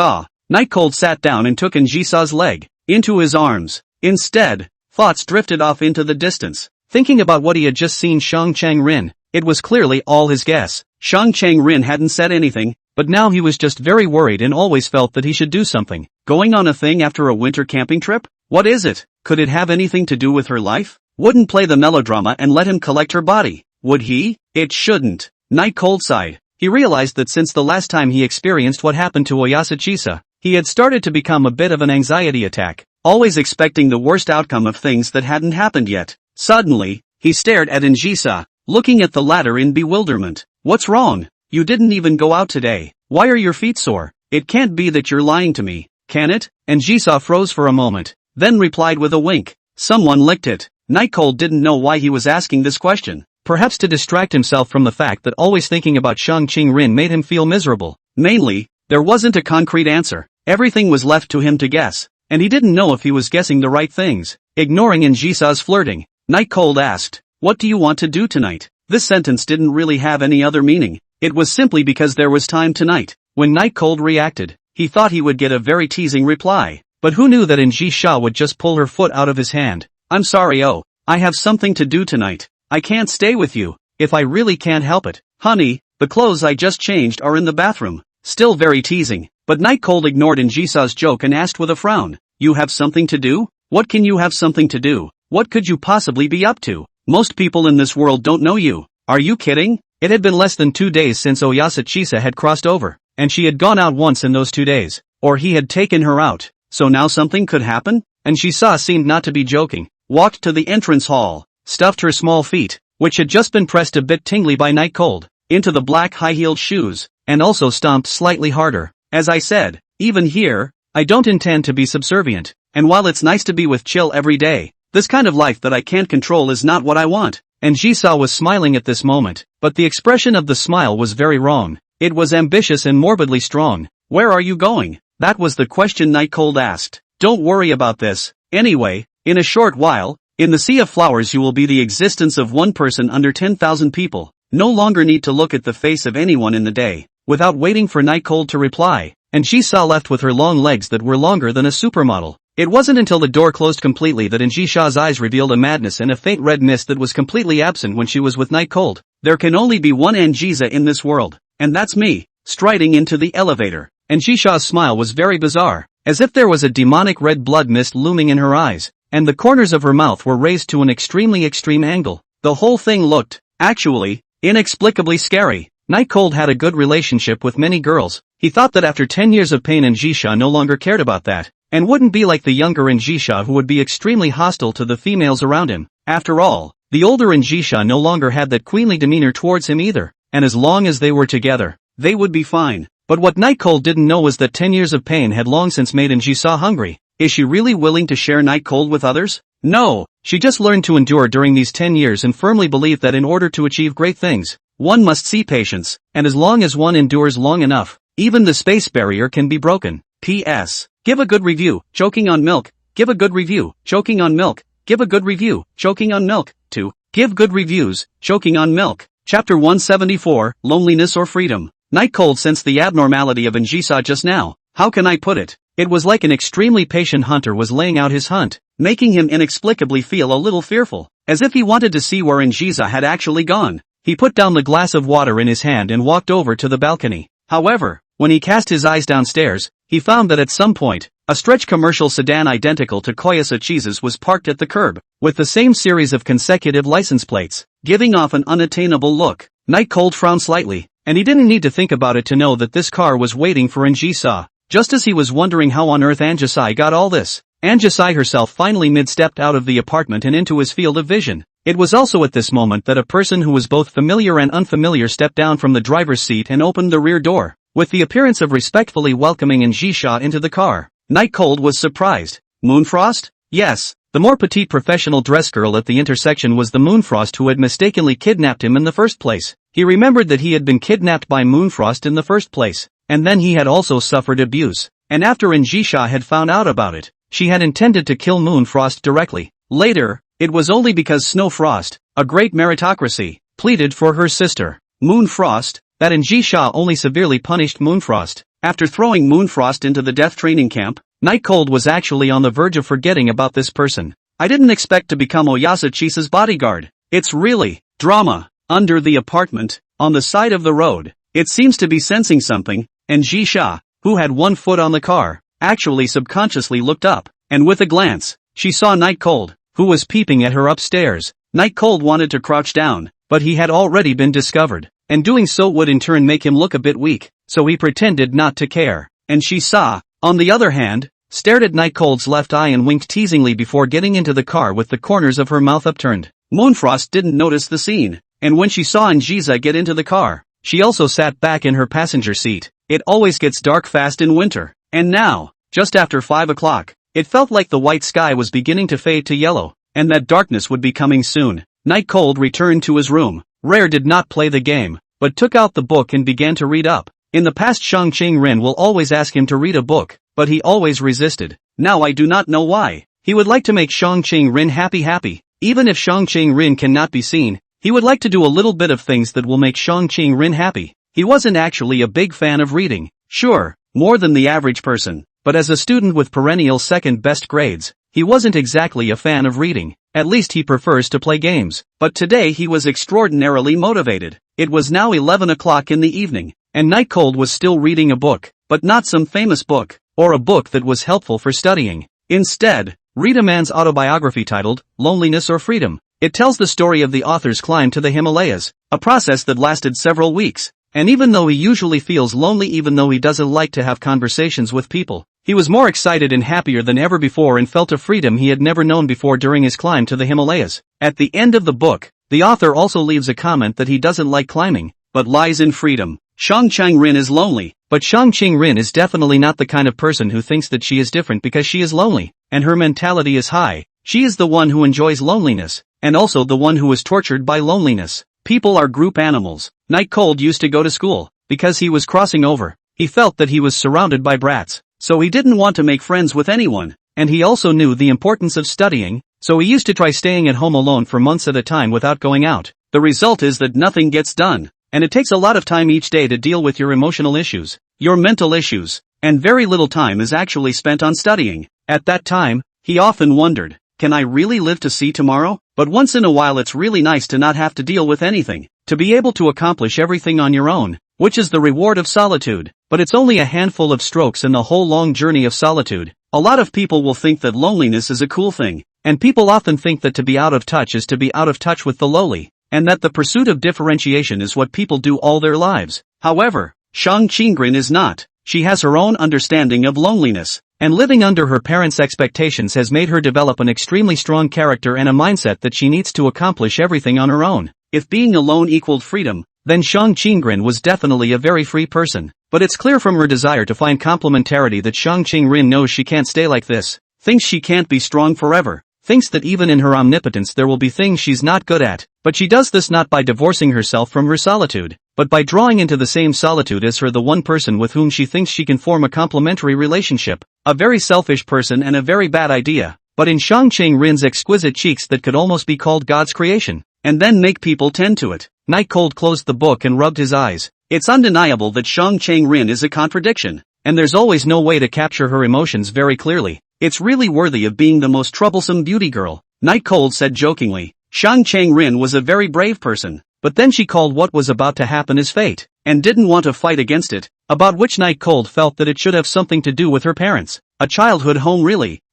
Night Cold sat down and took Njisa's leg into his arms. Instead, thoughts drifted off into the distance, thinking about what he had just seen Shang Chang-rin. It was clearly all his guess. Shang Chang-rin hadn't said anything, but now he was just very worried and always felt that he should do something. Going on a thing after a winter camping trip? What is it? Could it have anything to do with her life? Wouldn't play the melodrama and let him collect her body, would he? It shouldn't. Night Cold sighed. He realized that since the last time he experienced what happened to Oyasa Chisa, he had started to become a bit of an anxiety attack, always expecting the worst outcome of things that hadn't happened yet. Suddenly, he stared at Njisa, looking at the latter in bewilderment. What's wrong? You didn't even go out today. Why are your feet sore? It can't be that you're lying to me, can it? Njisa froze for a moment, then replied with a wink. Someone licked it. Night Cold didn't know why he was asking this question. Perhaps to distract himself from the fact that always thinking about Shang Chang-rin made him feel miserable. Mainly, there wasn't a concrete answer. Everything was left to him to guess, and he didn't know if he was guessing the right things. Ignoring Njisa's flirting, Night Cold asked, "What do you want to do tonight?" This sentence didn't really have any other meaning. It was simply because there was time tonight. When Night Cold reacted, he thought he would get a very teasing reply, but who knew that Njisa would just pull her foot out of his hand. "I'm sorry, I have something to do tonight. I can't stay with you, if I really can't help it. Honey, the clothes I just changed are in the bathroom." Still very teasing, but Night Cold ignored Njisa's joke and asked with a frown, "You have something to do? What can you have something to do? What could you possibly be up to? Most people in this world don't know you. Are you kidding?" It had been less than 2 days since Oyasa Chisa had crossed over, and she had gone out once in those 2 days, or he had taken her out, so now something could happen? Njisa seemed not to be joking, walked to the entrance hall, stuffed her small feet, which had just been pressed a bit tingly by Night Cold, into the black high-heeled shoes, and also stomped slightly harder. "As I said, even here, I don't intend to be subservient, and while it's nice to be with Chill every day, this kind of life that I can't control is not what I want." Njisa was smiling at this moment, but the expression of the smile was very wrong. It was ambitious and morbidly strong. "Where are you going?" That was the question Night Cold asked. "Don't worry about this. Anyway, in a short while, in the sea of flowers you will be the existence of one person under 10,000 people. No longer need to look at the face of anyone in the day." Without waiting for Night Cold to reply, Njisa left with her long legs that were longer than a supermodel. It wasn't until the door closed completely that Njisa's eyes revealed a madness and a faint red mist that was completely absent when she was with Night Cold. There can only be one Njisa in this world, and that's me. Striding into the elevator, Njisa's smile was very bizarre, as if there was a demonic red blood mist looming in her eyes, and the corners of her mouth were raised to an extremely extreme angle. The whole thing looked, actually, inexplicably scary. Night Cold had a good relationship with many girls. He thought that after 10 years of pain Njisa no longer cared about that, and wouldn't be like the younger Njisa who would be extremely hostile to the females around him. After all, the older Njisa no longer had that queenly demeanor towards him either, and as long as they were together, they would be fine. But what Night Cold didn't know was that 10 years of pain had long since made Njisa hungry. Is she really willing to share Night Cold with others? No, she just learned to endure during these 10 years and firmly believed that in order to achieve great things, one must see patience, and as long as one endures long enough, even the space barrier can be broken. P.S. Give a good review, choking on milk. Give a good review, choking on milk. Give a good review, choking on milk. 2. Give good reviews, choking on milk. Chapter 174, Loneliness or Freedom. Night Cold sensed the abnormality of Njisa just now. How can I put it? It was like an extremely patient hunter was laying out his hunt, making him inexplicably feel a little fearful, as if he wanted to see where Njisa had actually gone. He put down the glass of water in his hand and walked over to the balcony. However, when he cast his eyes downstairs, he found that at some point, a stretch commercial sedan identical to Koyasa Cheese's was parked at the curb, with the same series of consecutive license plates, giving off an unattainable look. Night Cold frowned slightly, and he didn't need to think about it to know that this car was waiting for Anjisa. Just as he was wondering how on earth Anjisa got all this, Anjisa herself finally mid-stepped out of the apartment and into his field of vision. It was also at this moment that a person who was both familiar and unfamiliar stepped down from the driver's seat and opened the rear door, with the appearance of respectfully welcoming Anjisa into the car. Night Cold was surprised. Moonfrost? Yes. The more petite professional dress girl at the intersection was the Moonfrost who had mistakenly kidnapped him in the first place. He remembered that he had been kidnapped by Moonfrost in the first place, and then he had also suffered abuse. And after Anjisa had found out about it, she had intended to kill Moonfrost directly. Later, it was only because Snowfrost, a great meritocracy, pleaded for her sister, Moonfrost, that Anjisa only severely punished Moonfrost. After throwing Moonfrost into the death training camp, Night Cold was actually on the verge of forgetting about this person. I didn't expect to become Oyasachisa's bodyguard. It's really drama. Under the apartment, on the side of the road, it seems to be sensing something, and Jisha, who had one foot on the car, actually subconsciously looked up, and with a glance, she saw Night Cold, who was peeping at her upstairs. Night Cold wanted to crouch down, but he had already been discovered, and doing so would in turn make him look a bit weak, so he pretended not to care. And she saw, on the other hand, stared at Night Cold's left eye and winked teasingly before getting into the car with the corners of her mouth upturned. Moonfrost didn't notice the scene, and when she saw Anjisa get into the car, she also sat back in her passenger seat. It always gets dark fast in winter, and now, just after 5 o'clock, it felt like the white sky was beginning to fade to yellow, and that darkness would be coming soon. Night Cold returned to his room. Rare did not play the game, but took out the book and began to read up. In the past, Shang Qing-rin will always ask him to read a book, but he always resisted. Now I do not know why. He would like to make Shang Qing-rin happy. Even if Shang Qing-rin cannot be seen, he would like to do a little bit of things that will make Shang Qing-rin happy. He wasn't actually a big fan of reading. Sure, more than the average person, but as a student with perennial second best grades, he wasn't exactly a fan of reading. At least he prefers to play games. But today he was extraordinarily motivated. It was now 11 o'clock in the evening, and Night Cold was still reading a book, but not some famous book, or a book that was helpful for studying. Instead, read a man's autobiography titled, Loneliness or Freedom. It tells the story of the author's climb to the Himalayas, a process that lasted several weeks. And even though he usually feels lonely, even though he doesn't like to have conversations with people, he was more excited and happier than ever before and felt a freedom he had never known before during his climb to the Himalayas. At the end of the book, the author also leaves a comment that he doesn't like climbing, but lies in freedom. Shang Qing-rin is lonely, but Shang Qing-rin is definitely not the kind of person who thinks that she is different because she is lonely, and her mentality is high. She is the one who enjoys loneliness, and also the one who is tortured by loneliness. People are group animals. Night Cold used to go to school, because he was crossing over. He felt that he was surrounded by brats, so he didn't want to make friends with anyone, and he also knew the importance of studying, so he used to try staying at home alone for months at a time without going out. The result is that nothing gets done, and it takes a lot of time each day to deal with your emotional issues, your mental issues, and very little time is actually spent on studying. At that time, he often wondered, can I really live to see tomorrow? But once in a while it's really nice to not have to deal with anything, to be able to accomplish everything on your own, which is the reward of solitude. But it's only a handful of strokes in the whole long journey of solitude. A lot of people will think that loneliness is a cool thing, and people often think that to be out of touch is to be out of touch with the lowly, and that the pursuit of differentiation is what people do all their lives. However, Shang Qing-rin is not. She has her own understanding of loneliness, and living under her parents' expectations has made her develop an extremely strong character and a mindset that she needs to accomplish everything on her own. If being alone equaled freedom, then Shang Qing-rin was definitely a very free person. But it's clear from her desire to find complementarity that Shang Qing-rin knows she can't stay like this, thinks she can't be strong forever, thinks that even in her omnipotence there will be things she's not good at. But she does this not by divorcing herself from her solitude, but by drawing into the same solitude as her the one person with whom she thinks she can form a complementary relationship. A very selfish person and a very bad idea, but in Shang Qing-rin's exquisite cheeks that could almost be called God's creation, and then make people tend to it. Night Cold closed the book and rubbed his eyes. It's undeniable that Shang Qing-rin is a contradiction, and there's always no way to capture her emotions very clearly. It's really worthy of being the most troublesome beauty girl. Night Cold said jokingly. Shang Qing-rin was a very brave person, but then she called what was about to happen as fate, and didn't want to fight against it, about which Night Cold felt that it should have something to do with her parents. A childhood home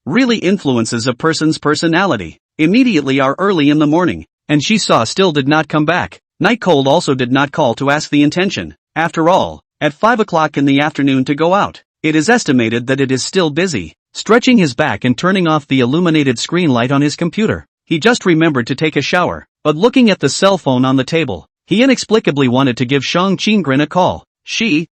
really influences a person's personality. Immediately or early in the morning, and she saw still did not come back. Night Cold also did not call to ask the intention. After all, at 5 o'clock in the afternoon to go out, it is estimated that it is still busy. Stretching his back and turning off the illuminated screen light on his computer, he just remembered to take a shower, but looking at the cell phone on the table, he inexplicably wanted to give Shang Qinggren a call. She,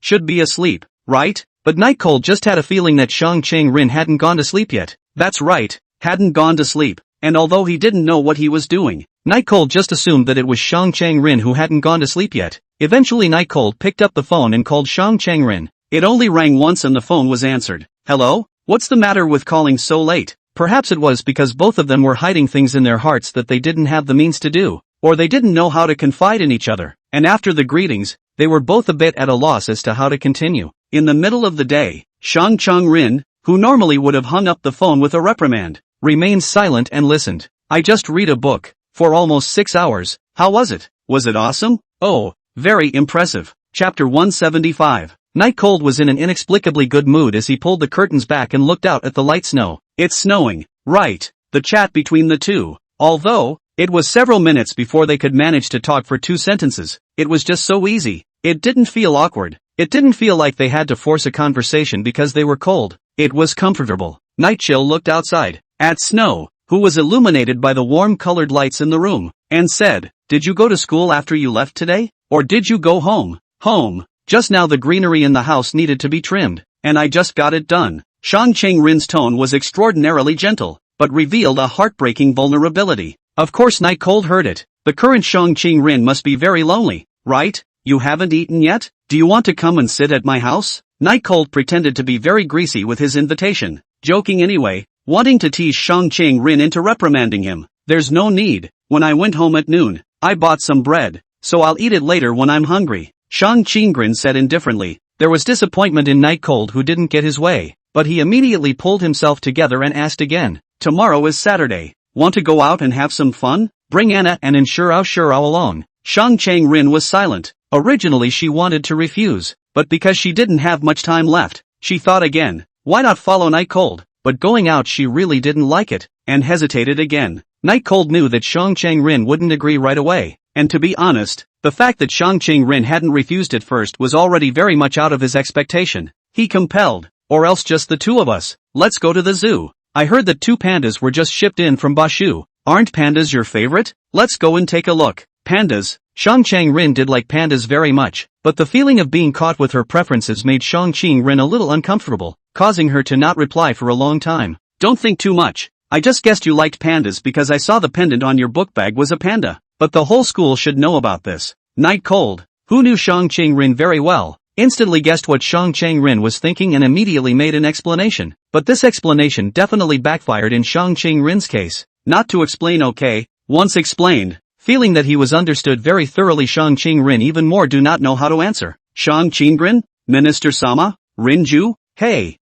should be asleep, right? But Night Cold just had a feeling that Shang Qinggren hadn't gone to sleep yet. That's right, hadn't gone to sleep, and although he didn't know what he was doing, Night Cold just assumed that it was Shang Qinggren who hadn't gone to sleep yet. Eventually Night Cold picked up the phone and called Shang Qinggren. It only rang once and the phone was answered. Hello? What's the matter with calling so late? Perhaps it was because both of them were hiding things in their hearts that they didn't have the means to do, or they didn't know how to confide in each other, and after the greetings, they were both a bit at a loss as to how to continue. In the middle of the day, Shang Qinggren, who normally would have hung up the phone with a reprimand, remained silent and listened. I just read a book, for almost 6 hours. How was it? Was it awesome? Oh, very impressive. Chapter 175. Night Cold was in an inexplicably good mood as he pulled the curtains back and looked out at the light snow. It's snowing, right? The chat between the two. Although, it was several minutes before they could manage to talk for 2 sentences, it was just so easy. It didn't feel awkward. It didn't feel like they had to force a conversation because they were cold. It was comfortable. Night Chill looked outside, at Snow, who was illuminated by the warm-colored lights in the room, and said, "Did you go to school after you left today? Or did you go home?" "Home. Just now the greenery in the house needed to be trimmed, and I just got it done." Shang Qinggren's tone was extraordinarily gentle, but revealed a heartbreaking vulnerability. Of course Night Cold heard it. The current Shang Qinggren must be very lonely, right? You haven't eaten yet? Do you want to come and sit at my house? Night Cold pretended to be very greasy with his invitation, joking anyway, wanting to tease Shang Qinggren into reprimanding him. There's no need. When I went home at noon, I bought some bread, so I'll eat it later when I'm hungry. Shang Qinggren said indifferently. There was disappointment in Night Cold who didn't get his way, but he immediately pulled himself together and asked again. Tomorrow is Saturday. Want to go out and have some fun? Bring Anna and Shurao along. Shang Qinggren was silent. Originally she wanted to refuse, but because she didn't have much time left, she thought again. Why not follow Night Cold? But going out she really didn't like it, and hesitated again. Night Cold knew that Shang Qinggren wouldn't agree right away, and to be honest, the fact that Shang Qinggren hadn't refused at first was already very much out of his expectation. He compelled, or else just the two of us. Let's go to the zoo. I heard that 2 pandas were just shipped in from Bashu. Aren't pandas your favorite? Let's go and take a look. Pandas. Shang Qinggren did like pandas very much, but the feeling of being caught with her preferences made Shang Qinggren a little uncomfortable, causing her to not reply for a long time. Don't think too much. I just guessed you liked pandas because I saw the pendant on your book bag was a panda. But the whole school should know about this. Night Cold, who knew Shang Qinggren very well, instantly guessed what Shang Qinggren was thinking and immediately made an explanation. But this explanation definitely backfired in Shang Qinggren's case. Not to explain, okay, once explained. Feeling that he was understood very thoroughly, Shang Qinggren even more do not know how to answer. Shang Qinggren? Minister Sama? Rinju? Hey,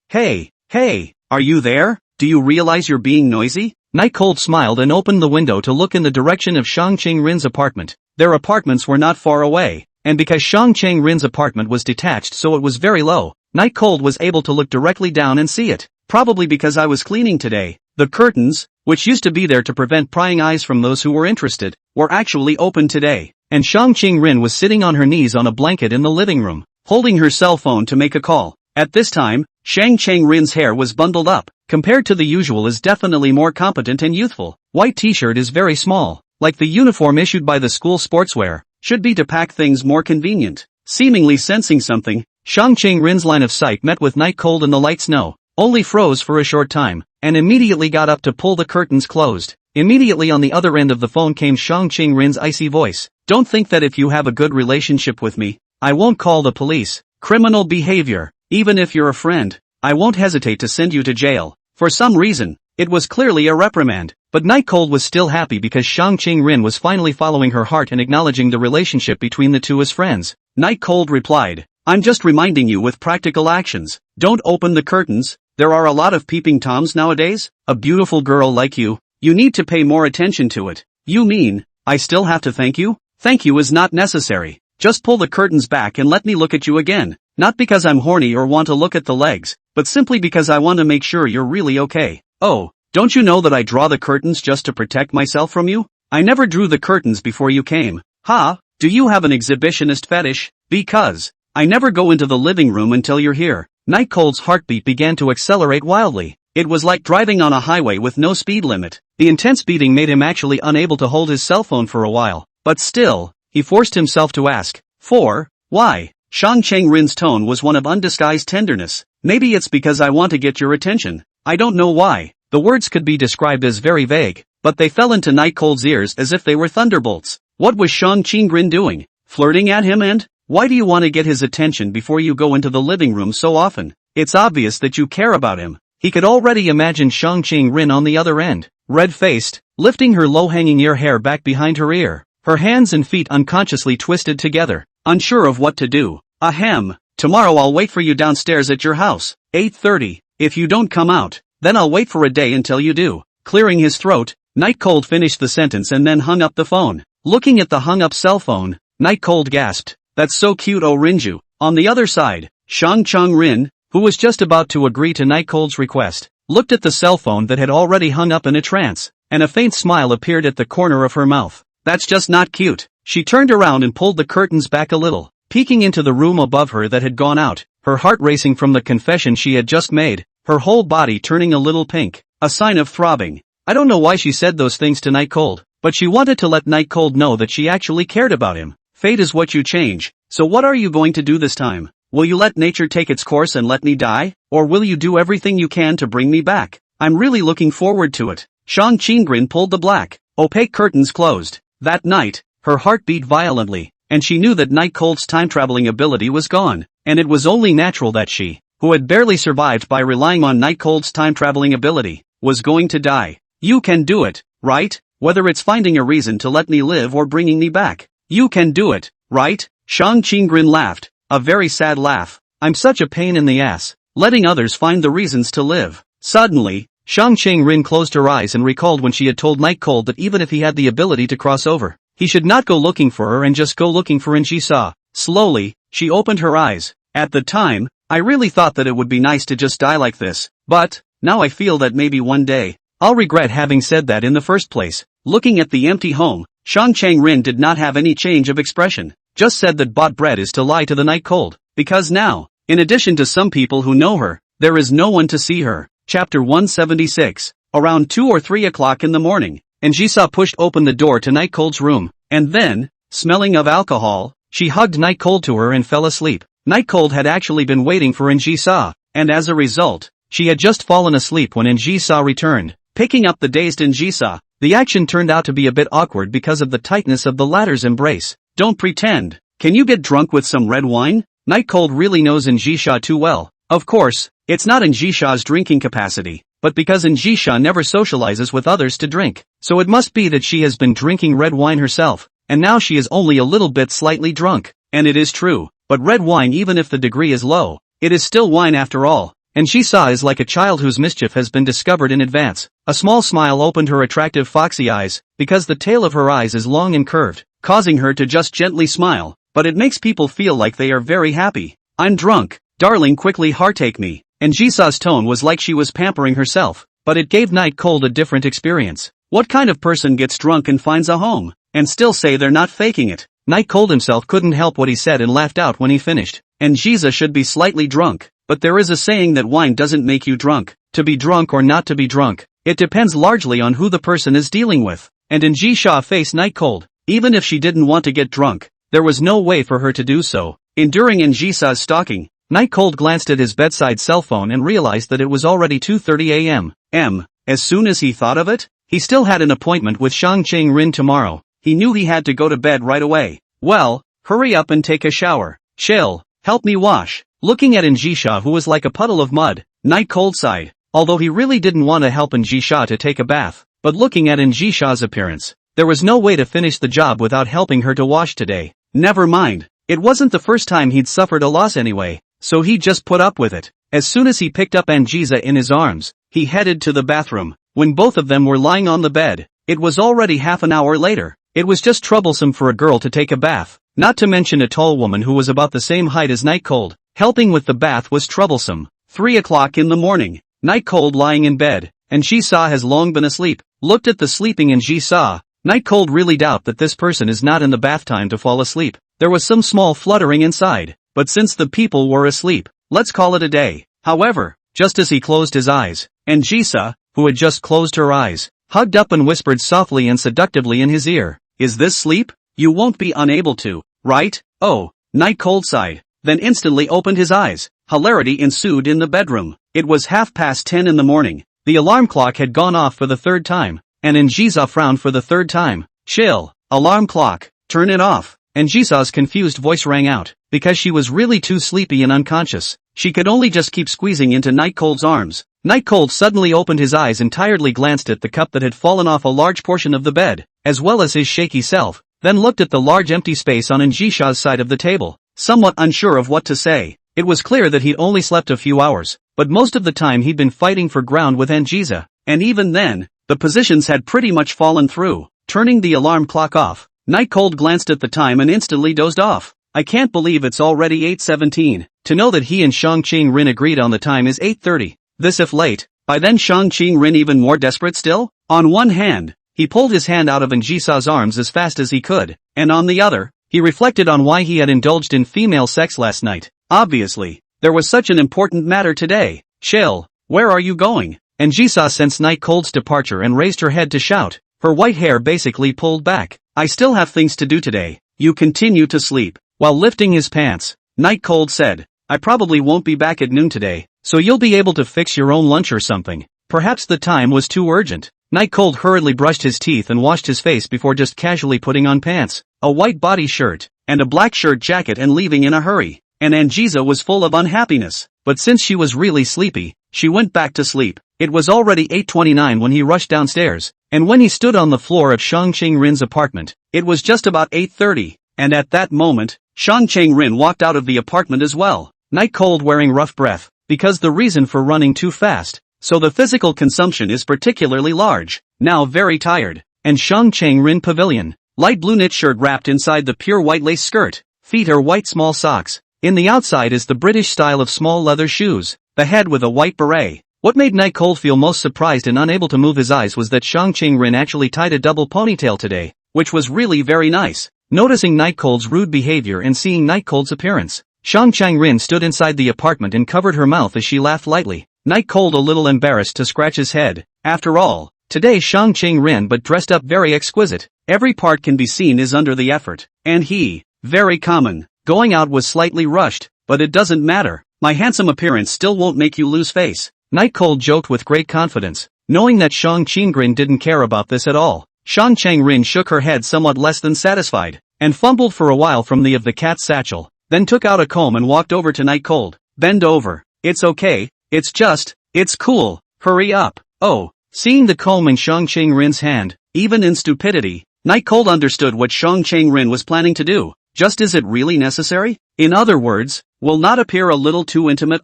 are you there? Do you realize you're being noisy? Night Cold smiled and opened the window to look in the direction of Shang Qinggren's apartment. Their apartments were not far away, and because Shang Qinggren's apartment was detached so it was very low, Night Cold was able to look directly down and see it. Probably because I was cleaning today. The curtains, which used to be there to prevent prying eyes from those who were interested, were actually open today, and Shang Qinggren was sitting on her knees on a blanket in the living room, holding her cell phone to make a call. At this time, Shang Qinggren's hair was bundled up, compared to the usual is definitely more competent and youthful. White t-shirt is very small, like the uniform issued by the school sportswear, should be to pack things more convenient. Seemingly sensing something, Shang Qinggren's line of sight met with Night Cold in the light snow, only froze for a short time, and immediately got up to pull the curtains closed. Immediately on the other end of the phone came Shang Qinggren's icy voice. Don't think that if you have a good relationship with me, I won't call the police. Criminal behavior. Even if you're a friend, I won't hesitate to send you to jail. For some reason, it was clearly a reprimand, but Night Cold was still happy because Shang Qinggren was finally following her heart and acknowledging the relationship between the two as friends. Night Cold replied, I'm just reminding you with practical actions. Don't open the curtains. There are a lot of peeping toms nowadays. A beautiful girl like you need to pay more attention to it. You mean, I still have to thank you? Thank you is not necessary. Just pull the curtains back and let me look at you again. Not because I'm horny or want to look at the legs, but simply because I want to make sure you're really okay. Oh, don't you know that I draw the curtains just to protect myself from you? I never drew the curtains before you came. Ha, do you have an exhibitionist fetish? Because I never go into the living room until you're here. Night Cold's heartbeat began to accelerate wildly. It was like driving on a highway with no speed limit. The intense beating made him actually unable to hold his cell phone for a while. But still, he forced himself to ask, why? Shang Cheng-rin's tone was one of undisguised tenderness. Maybe it's because I want to get your attention. I don't know why. The words could be described as very vague, but they fell into Night Cold's ears as if they were thunderbolts. What was Shang Cheng-rin doing? Flirting at him? And why do you want to get his attention before you go into the living room so often? It's obvious that you care about him. He could already imagine Shang Cheng-rin on the other end, red-faced, lifting her low-hanging ear hair back behind her ear, her hands and feet unconsciously twisted together, unsure of what to do. Ahem, tomorrow I'll wait for you downstairs at your house, 8:30. If you don't come out, then I'll wait for a day until you do. Clearing his throat, Night Cold finished the sentence and then hung up the phone. Looking at the hung-up cell phone, Night Cold gasped, "That's so cute, oh Rinju." On the other side, Shang Cheng-rin, who was just about to agree to Night Cold's request, looked at the cell phone that had already hung up in a trance, and a faint smile appeared at the corner of her mouth. "That's just not cute." She turned around and pulled the curtains back a little, peeking into the room above her that had gone out, her heart racing from the confession she had just made, her whole body turning a little pink, a sign of throbbing. I don't know why she said those things to Night Cold, but she wanted to let Night Cold know that she actually cared about him. Fate is what you change, so what are you going to do this time? Will you let nature take its course and let me die? Or will you do everything you can to bring me back? I'm really looking forward to it. Shang Cheng-rin pulled the black, opaque curtains closed. That night, her heart beat violently, and she knew that Night Cold's time-traveling ability was gone, and it was only natural that she, who had barely survived by relying on Night Cold's time-traveling ability, was going to die. You can do it, right? Whether it's finding a reason to let me live or bringing me back. You can do it, right? Shang Cheng-rin laughed, a very sad laugh. I'm such a pain in the ass, letting others find the reasons to live. Suddenly, Shang Cheng-rin closed her eyes and recalled when she had told Night Cold that even if he had the ability to cross over, he should not go looking for her and just go looking for Injisa. Slowly, she opened her eyes. At the time, I really thought that it would be nice to just die like this, but now I feel that maybe one day, I'll regret having said that in the first place. Looking at the empty home, Shang Cheng-rin did not have any change of expression, just said that bought bread is to lie to the Night Cold, because now, in addition to some people who know her, there is no one to see her. Chapter 176. Around 2 or 3 o'clock in the morning, Injisa pushed open the door to Night Cold's room, and then, smelling of alcohol, she hugged Night Cold to her and fell asleep. Night Cold had actually been waiting for Injisa, and as a result, she had just fallen asleep when Injisa returned. Picking up the dazed Injisa, the action turned out to be a bit awkward because of the tightness of the latter's embrace. Don't pretend. Can you get drunk with some red wine? Night Cold really knows Injisa too well. Of course, it's not Injisa's drinking capacity, but because Injisa never socializes with others to drink, so it must be that she has been drinking red wine herself, and now she is only a little bit slightly drunk. And it is true, but red wine, even if the degree is low, it is still wine after all. Injisa is like a child whose mischief has been discovered in advance. A small smile opened her attractive foxy eyes, because the tail of her eyes is long and curved, causing her to just gently smile, but it makes people feel like they are very happy. I'm drunk, darling, quickly heartake me. Injisa's tone was like she was pampering herself, but it gave Night Cold a different experience. What kind of person gets drunk and finds a home, and still say they're not faking it? Night Cold himself couldn't help what he said and laughed out when he finished. Injisa should be slightly drunk, but there is a saying that wine doesn't make you drunk. To be drunk or not to be drunk, it depends largely on who the person is dealing with. And Injisa faced Night Cold. Even if she didn't want to get drunk, there was no way for her to do so. Enduring Injisa's stalking, Night Cold glanced at his bedside cell phone and realized that it was already 2:30 a.m. As soon as he thought of it, he still had an appointment with Shang Cheng-rin tomorrow. He knew he had to go to bed right away. Well, hurry up and take a shower. Chill, help me wash. Looking at Injisa, who was like a puddle of mud, Night Cold sighed, although he really didn't want to help Injisa to take a bath. But looking at Injisa's appearance, there was no way to finish the job without helping her to wash today. Never mind, it wasn't the first time he'd suffered a loss anyway, so he just put up with it. As soon as he picked up Injisa in his arms, he headed to the bathroom. When both of them were lying on the bed, it was already half an hour later. It was just troublesome for a girl to take a bath, not to mention a tall woman who was about the same height as Night Cold. Helping with the bath was troublesome. 3 o'clock in the morning, Night Cold lying in bed, Injisa has long been asleep, looked at the sleeping Injisa, Night Cold really doubt that this person is not in the bath time to fall asleep. There was some small fluttering inside, but since the people were asleep, let's call it a day. However, just as he closed his eyes, and Jisa, who had just closed her eyes, hugged up and whispered softly and seductively in his ear, "Is this sleep? You won't be unable to, right?" Oh, Night Cold sighed, then instantly opened his eyes. Hilarity ensued in the bedroom. It was 10:30 in the morning. The alarm clock had gone off for the third time, and Jiza frowned for the third time. "Chill, alarm clock, turn it off." And Jisa's confused voice rang out, because she was really too sleepy and unconscious. She could only just keep squeezing into Night Cold's arms. Night Cold suddenly opened his eyes and tiredly glanced at the cup that had fallen off a large portion of the bed, as well as his shaky self, then looked at the large empty space on Njisha's side of the table, somewhat unsure of what to say. It was clear that he'd only slept a few hours, but most of the time he'd been fighting for ground with Njisa, and even then, the positions had pretty much fallen through. Turning the alarm clock off, Night Cold glanced at the time and instantly dozed off. I can't believe it's already 8:17. To know that he and Shang Qing Rin agreed on the time is 8:30. This if late, by then Shang Qing Rin even more desperate still? On one hand, he pulled his hand out of Njisa's arms as fast as he could, and on the other, he reflected on why he had indulged in female sex last night. Obviously, there was such an important matter today. "Chill, where are you going?" Njisa sensed Night Cold's departure and raised her head to shout, her white hair basically pulled back. "I still have things to do today." "You continue to sleep." While lifting his pants, Night Cold said, "I probably won't be back at noon today, so you'll be able to fix your own lunch or something." Perhaps the time was too urgent. Night Cold hurriedly brushed his teeth and washed his face before just casually putting on pants, a white body shirt, and a black shirt jacket and leaving in a hurry. And Njisa was full of unhappiness, but since she was really sleepy, she went back to sleep. It was already 8:29 when he rushed downstairs, and when he stood on the floor of Shang Qing Rin's apartment, it was just about 8:30, and at that moment, Shang Qing Rin walked out of the apartment as well. Night Cold wearing rough breath, because the reason for running too fast, so the physical consumption is particularly large, now very tired, and Shang Qing Rin pavilion, light blue knit shirt wrapped inside the pure white lace skirt, feet are white small socks. In the outside is the British style of small leather shoes, the head with a white beret. What made Night Cold feel most surprised and unable to move his eyes was that Shang Qing Rin actually tied a double ponytail today, which was really very nice. Noticing Night Cold's rude behavior and seeing Night Cold's appearance, Shang Qing Rin stood inside the apartment and covered her mouth as she laughed lightly. Night Cold a little embarrassed to scratch his head. After all, today Shang Qing Rin but dressed up very exquisite. Every part can be seen is under the effort. And he, very common. Going out was slightly rushed, but it doesn't matter. My handsome appearance still won't make you lose face. Night Cold joked with great confidence, knowing that Shang Qing Rin didn't care about this at all. Shang Qing Rin shook her head somewhat less than satisfied, and fumbled for a while from the cat's satchel, then took out a comb and walked over to Night Cold. "Bend over. It's okay, it's cool, hurry up." Oh, seeing the comb in Shang Qing Rin's hand, even in stupidity, Night Cold understood what Shang Qing Rin was planning to do. Just is it really necessary? In other words, will not appear a little too intimate?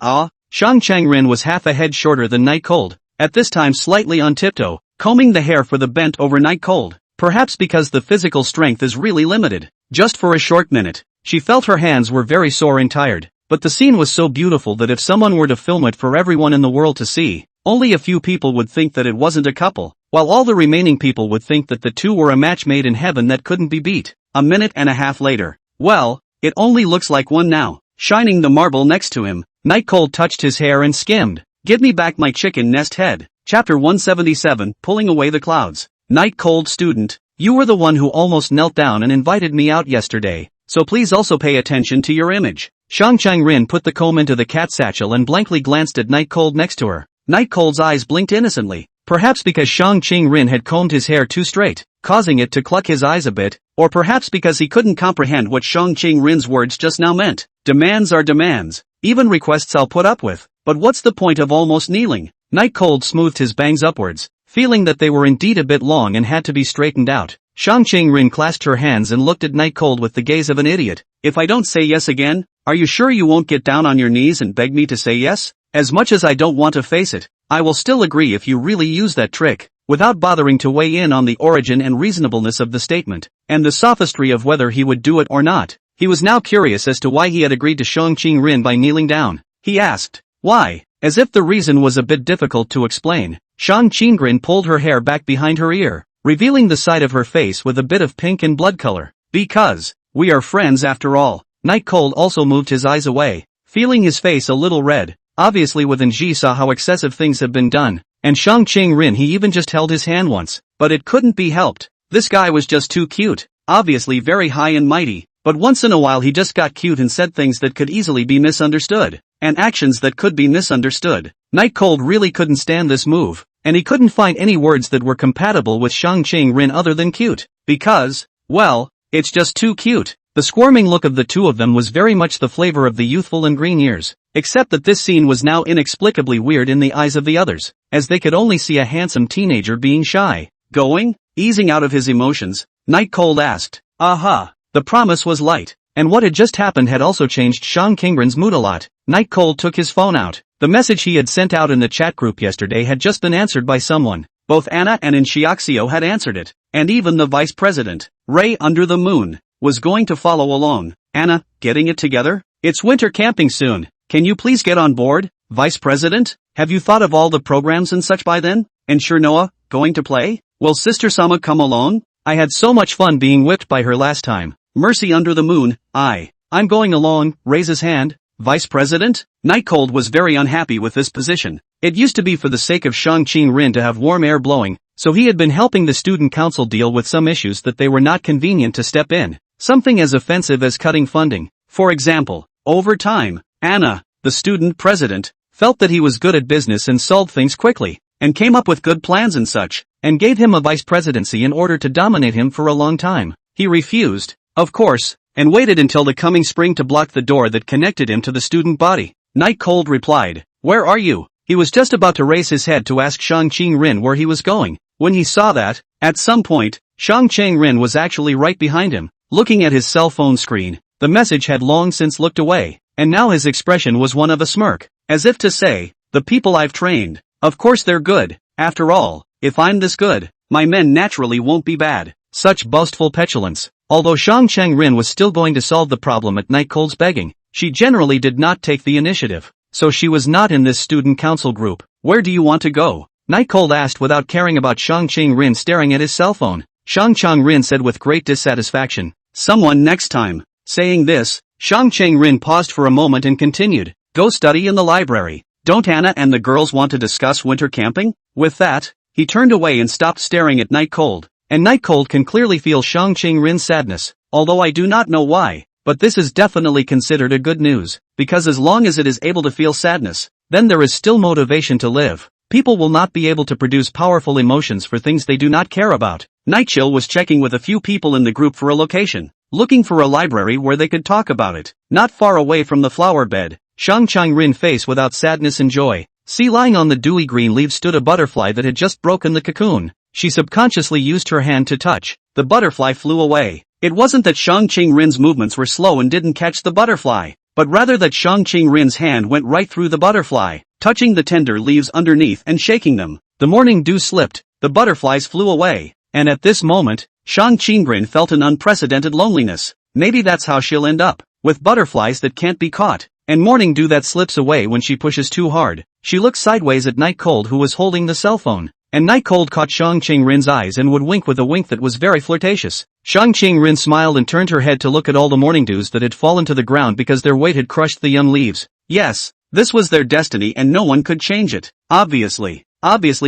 Shang Qing Rin was half a head shorter than Night Cold, at this time slightly on tiptoe, combing the hair for the bent over Night Cold. Perhaps because the physical strength is really limited. Just for a short minute, she felt her hands were very sore and tired, but the scene was so beautiful that if someone were to film it for everyone in the world to see, only a few people would think that it wasn't a couple, while all the remaining people would think that the two were a match made in heaven that couldn't be beat. A minute and a half later. Well, it only looks like one now. Shining the marble next to him, Night Cold touched his hair and skimmed. "Give me back my chicken nest head." Chapter 177, Pulling Away the Clouds. Night Cold student, you were the one who almost knelt down and invited me out yesterday, so please also pay attention to your image. Shang Qing Rin put the comb into the cat satchel and blankly glanced at Night Cold next to her. Night Cold's eyes blinked innocently, perhaps because Shang Qing Rin had combed his hair too straight, causing it to cluck his eyes a bit, or perhaps because he couldn't comprehend what Shang Qing Rin's words just now meant. Demands are demands, even requests I'll put up with, but what's the point of almost kneeling? Night Cold smoothed his bangs upwards, feeling that they were indeed a bit long and had to be straightened out. Shang Qing Rin clasped her hands and looked at Night Cold with the gaze of an idiot. "If I don't say yes again, are you sure you won't get down on your knees and beg me to say yes? As much as I don't want to face it, I will still agree if you really use that trick." Without bothering to weigh in on the origin and reasonableness of the statement, and the sophistry of whether he would do it or not, he was now curious as to why he had agreed to Shang Qing Rin by kneeling down. He asked, "Why?" As if the reason was a bit difficult to explain, Shang Qing Rin pulled her hair back behind her ear. revealing the side of her face with a bit of pink and blood color. Because we are friends after all. Night Cold also moved his eyes away, feeling his face a little red. Obviously within Ji saw how excessive things have been done, and Shang Qing-rin he even just held his hand once, but it couldn't be helped. This guy was just too cute, obviously very high and mighty, but once in a while he just got cute and said things that could easily be misunderstood, and actions that could be misunderstood. Night Cold really couldn't stand this move, and he couldn't find any words that were compatible with Shang Qing-rin other than cute, because, well, it's just too cute. The squirming look of the two of them was very much the flavor of the youthful and green years, except that this scene was now inexplicably weird in the eyes of the others, as they could only see a handsome teenager being shy. Going? Easing out of his emotions, Night Cold asked. Aha! The promise was light, and what had just happened had also changed Shang Qing-rin's mood a lot. Night Cold took his phone out. The message he had sent out in the chat group yesterday had just been answered by someone. Both Anna and Inshiaxio had answered it, and even the vice president, Ray Under the Moon, was going to follow along. Anna, getting it together? It's winter camping soon. Can you please get on board? Vice President? Have you thought of all the programs and such by then? And sure Noah, going to play? Will Sister Sama come along? I had so much fun being whipped by her last time. Mercy Under the Moon, I'm going along. Raise his hand. Vice President? Night Cold was very unhappy with this position. It used to be for the sake of Shang Qing-rin to have warm air blowing, so he had been helping the student council deal with some issues that they were not convenient to step in. Something as offensive as cutting funding. For example, over time, Anna, the student president, felt that he was good at business and solved things quickly, and came up with good plans and such, and gave him a vice presidency in order to dominate him for a long time. He refused, of course, and waited until the coming spring to block the door that connected him to the student body. Night Cold replied, "Where are you?" He was just about to raise his head to ask Shang Qing-rin where he was going, when he saw that, at some point, Shang Qing-rin was actually right behind him. Looking at his cell phone screen, the message had long since looked away, and now his expression was one of a smirk, as if to say, the people I've trained, of course they're good. After all, if I'm this good, my men naturally won't be bad. Such boastful petulance. Although Shang Qing-rin was still going to solve the problem at Night Cold's begging, she generally did not take the initiative, so she was not in this student council group. Where do you want to go? Night Cold asked without caring about Shang Qing-rin staring at his cell phone. Shang Qing-rin said with great dissatisfaction, "Someone next time." Saying this, Shang Qing-rin paused for a moment and continued, "Go study in the library. Don't Anna and the girls want to discuss winter camping?" With that, he turned away and stopped staring at Night Cold. And Night Cold can clearly feel Shang Qing-rin's sadness, although I do not know why, but this is definitely considered a good news, because as long as it is able to feel sadness, then there is still motivation to live. People will not be able to produce powerful emotions for things they do not care about. Nightchill was checking with a few people in the group for a location, looking for a library where they could talk about it. Not far away from the flower bed, Shang Qing-rin face without sadness and joy. See, lying on the dewy green leaves stood a butterfly that had just broken the cocoon. She subconsciously used her hand to touch. The butterfly flew away. It wasn't that Shang Qing-rin's movements were slow and didn't catch the butterfly, but rather that Shang Qing-rin's hand went right through the butterfly, touching the tender leaves underneath and shaking them. The morning dew slipped, the butterflies flew away, and at this moment, Shang Qing-rin felt an unprecedented loneliness. Maybe that's how she'll end up, with butterflies that can't be caught, and morning dew that slips away when she pushes too hard. She looked sideways at Night Cold who was holding the cell phone, and Night Cold caught Shang Qing-rin's eyes and would wink with a wink that was very flirtatious. Shang Qing-rin smiled and turned her head to look at all the morning dews that had fallen to the ground because their weight had crushed the young leaves. Yes, this was their destiny and no one could change it. Obviously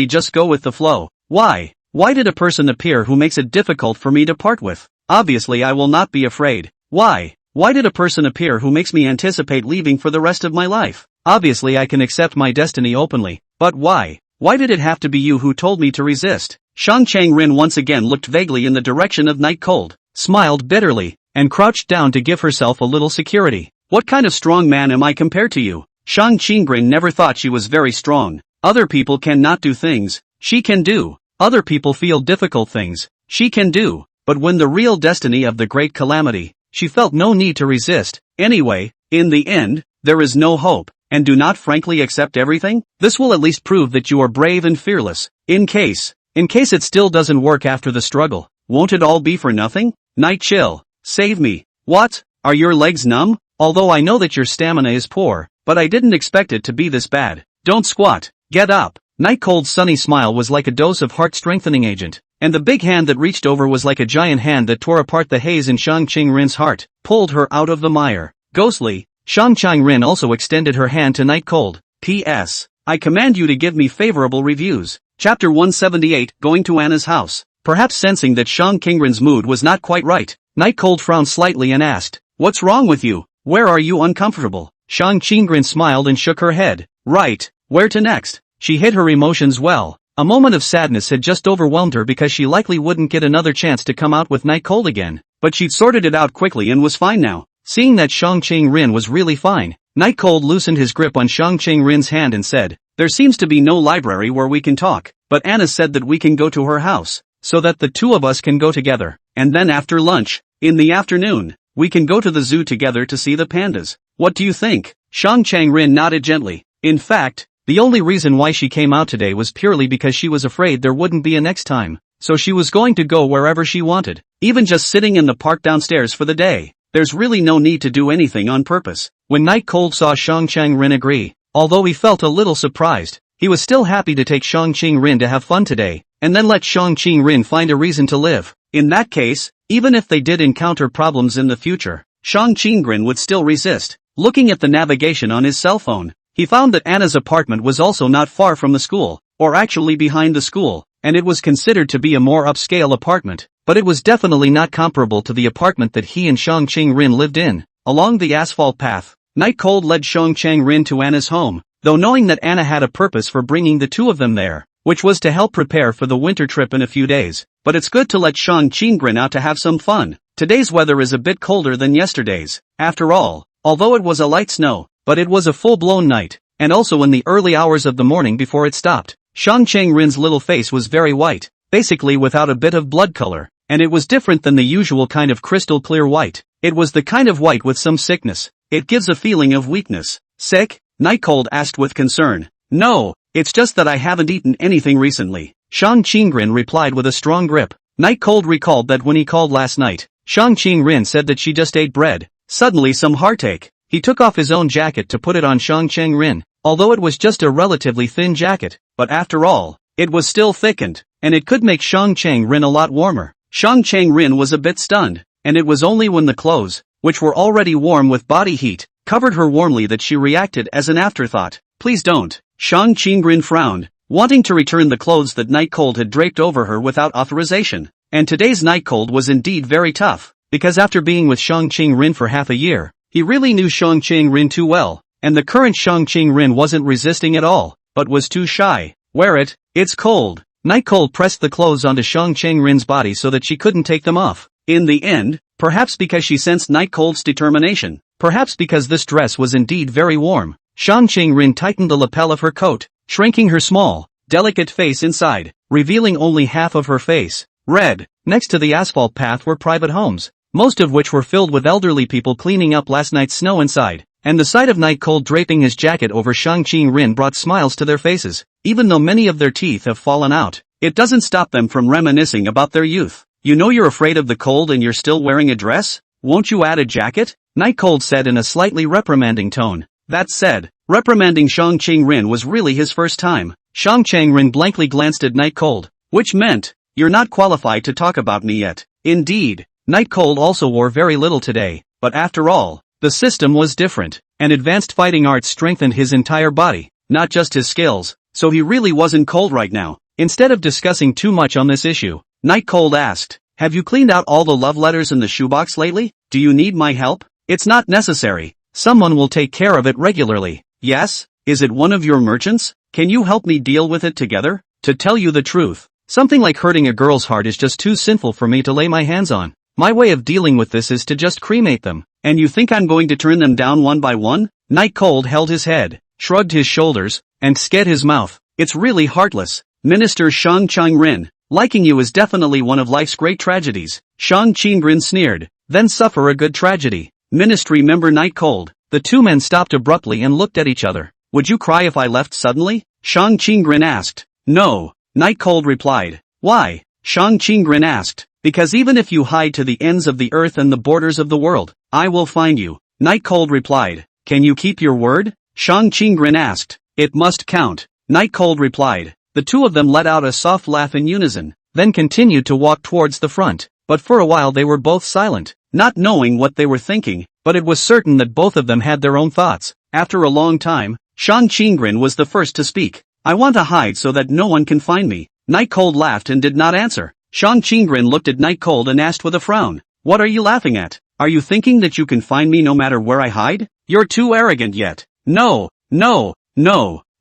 just go with the flow. Why did a person appear who makes it difficult for me to part with? Obviously I will not be afraid. Why did a person appear who makes me anticipate leaving for the rest of my life? Obviously I can accept my destiny openly, but why? Why did it have to be you who told me to resist? Shang Qing-rin once again looked vaguely in the direction of Night Cold, smiled bitterly, and crouched down to give herself a little security. What kind of strong man am I compared to you? Shang Qing-rin never thought she was very strong. Other people cannot do things she can do. Other people feel difficult things she can do. But when the real destiny of the great calamity, she felt no need to resist. Anyway, in the end, there is no hope. And do not frankly accept everything? This will at least prove that you are brave and fearless. In case it still doesn't work after the struggle, won't it all be for nothing? Night Chill, save me. What? Are your legs numb? Although I know that your stamina is poor, but I didn't expect it to be this bad. Don't squat. Get up. Night Cold's sunny smile was like a dose of heart-strengthening agent, and the big hand that reached over was like a giant hand that tore apart the haze in Shang Qingrin's heart, pulled her out of the mire. Ghostly, Shang Qingrin also extended her hand to Night Cold. P.S. I command you to give me favorable reviews. Chapter 178, Going to Anna's House. Perhaps sensing that Shang Qingrin's mood was not quite right, Night Cold frowned slightly and asked, "What's wrong with you? Where are you uncomfortable?" Shang Qingrin smiled and shook her head. Right, where to next? She hid her emotions well. A moment of sadness had just overwhelmed her because she likely wouldn't get another chance to come out with Night Cold again. But she'd sorted it out quickly and was fine now. Seeing that Shang Qingrin was really fine, Night Cold loosened his grip on Shang Qingrin's hand and said, "There seems to be no library where we can talk, but Anna said that we can go to her house, so that the two of us can go together, and then after lunch, in the afternoon, we can go to the zoo together to see the pandas. What do you think?" Shang Qingrin nodded gently. In fact, the only reason why she came out today was purely because she was afraid there wouldn't be a next time, so she was going to go wherever she wanted, even just sitting in the park downstairs for the day. There's really no need to do anything on purpose. When Night Cold saw Shang Qingrin agree, although he felt a little surprised, he was still happy to take Shang Qingrin to have fun today, and then let Shang Qingrin find a reason to live. In that case, even if they did encounter problems in the future, Shang Qingrin would still resist. Looking at the navigation on his cell phone, he found that Anna's apartment was also not far from the school, or actually behind the school, and it was considered to be a more upscale apartment, but it was definitely not comparable to the apartment that he and Shang Qingrin lived in. Along the asphalt path, Night Cold led Shang Qingrin to Anna's home, though knowing that Anna had a purpose for bringing the two of them there, which was to help prepare for the winter trip in a few days. But it's good to let Shang Qingrin out to have some fun. Today's weather is a bit colder than yesterday's. After all, although it was a light snow, but it was a full-blown night, and also in the early hours of the morning before it stopped. Shang Qingrin's little face was very white, basically without a bit of blood color, and it was different than the usual kind of crystal clear white. It was the kind of white with some sickness. It gives a feeling of weakness. Sick? Night Cold asked with concern. No, it's just that I haven't eaten anything recently, Shang Qingrin replied with a strong grip. Night Cold recalled that when he called last night, Shang Qingrin said that she just ate bread. Suddenly some heartache. He took off his own jacket to put it on Shang Qingrin, although it was just a relatively thin jacket, but after all, it was still thickened, and it could make Shang Qingrin a lot warmer. Shang Qingrin was a bit stunned, and it was only when the clothes, which were already warm with body heat, covered her warmly that she reacted as an afterthought. Please don't. Shang Qingrin frowned, wanting to return the clothes that Night Cold had draped over her without authorization. And today's Night Cold was indeed very tough, because after being with Shang Qingrin for half a year, he really knew Shang Qingrin too well, and the current Shang Qingrin wasn't resisting at all, but was too shy. Wear it, it's cold. Night Cold pressed the clothes onto Shang Qingrin's body so that she couldn't take them off. In the end, perhaps because she sensed Night Cold's determination, perhaps because this dress was indeed very warm, Shang Qingrin tightened the lapel of her coat, shrinking her small, delicate face inside, revealing only half of her face. Red. Next to the asphalt path were private homes, most of which were filled with elderly people cleaning up last night's snow inside, and the sight of Night Cold draping his jacket over Shang Qingrin brought smiles to their faces. Even though many of their teeth have fallen out, it doesn't stop them from reminiscing about their youth. You know you're afraid of the cold and you're still wearing a dress? Won't you add a jacket? Night Cold said in a slightly reprimanding tone. That said, reprimanding Shang Qingrin was really his first time. Shang Qingrin blankly glanced at Night Cold, which meant, you're not qualified to talk about me yet. Indeed, Night Cold also wore very little today, but after all, the system was different, and advanced fighting arts strengthened his entire body, not just his skills, so he really wasn't cold right now. Instead of discussing too much on this issue, Night Cold asked, have you cleaned out all the love letters in the shoebox lately? Do you need my help? It's not necessary. Someone will take care of it regularly. Yes? Is it one of your merchants? Can you help me deal with it together? To tell you the truth, something like hurting a girl's heart is just too sinful for me to lay my hands on. My way of dealing with this is to just cremate them. And you think I'm going to turn them down one by one? Night Cold held his head, shrugged his shoulders, and sked his mouth. It's really heartless. Minister Shang Qingrin, liking you is definitely one of life's great tragedies. Shang Qingrin sneered. Then suffer a good tragedy. Ministry member Night Cold. The two men stopped abruptly and looked at each other. Would you cry if I left suddenly? Shang Qingrin asked. No, Night Cold replied. Why? Shang Qingrin asked. Because even if you hide to the ends of the earth and the borders of the world, I will find you. Night Cold replied. Can you keep your word? Shang Qingrin asked. It must count. Night Cold replied. The two of them let out a soft laugh in unison, then continued to walk towards the front, but for a while they were both silent, not knowing what they were thinking, but it was certain that both of them had their own thoughts. After a long time, Shang Qinggren was the first to speak. I want to hide so that no one can find me. Night Cold laughed and did not answer. Shang Qinggren looked at Night Cold and asked with a frown, "What are you laughing at? Are you thinking that you can find me no matter where I hide? You're too arrogant yet." No.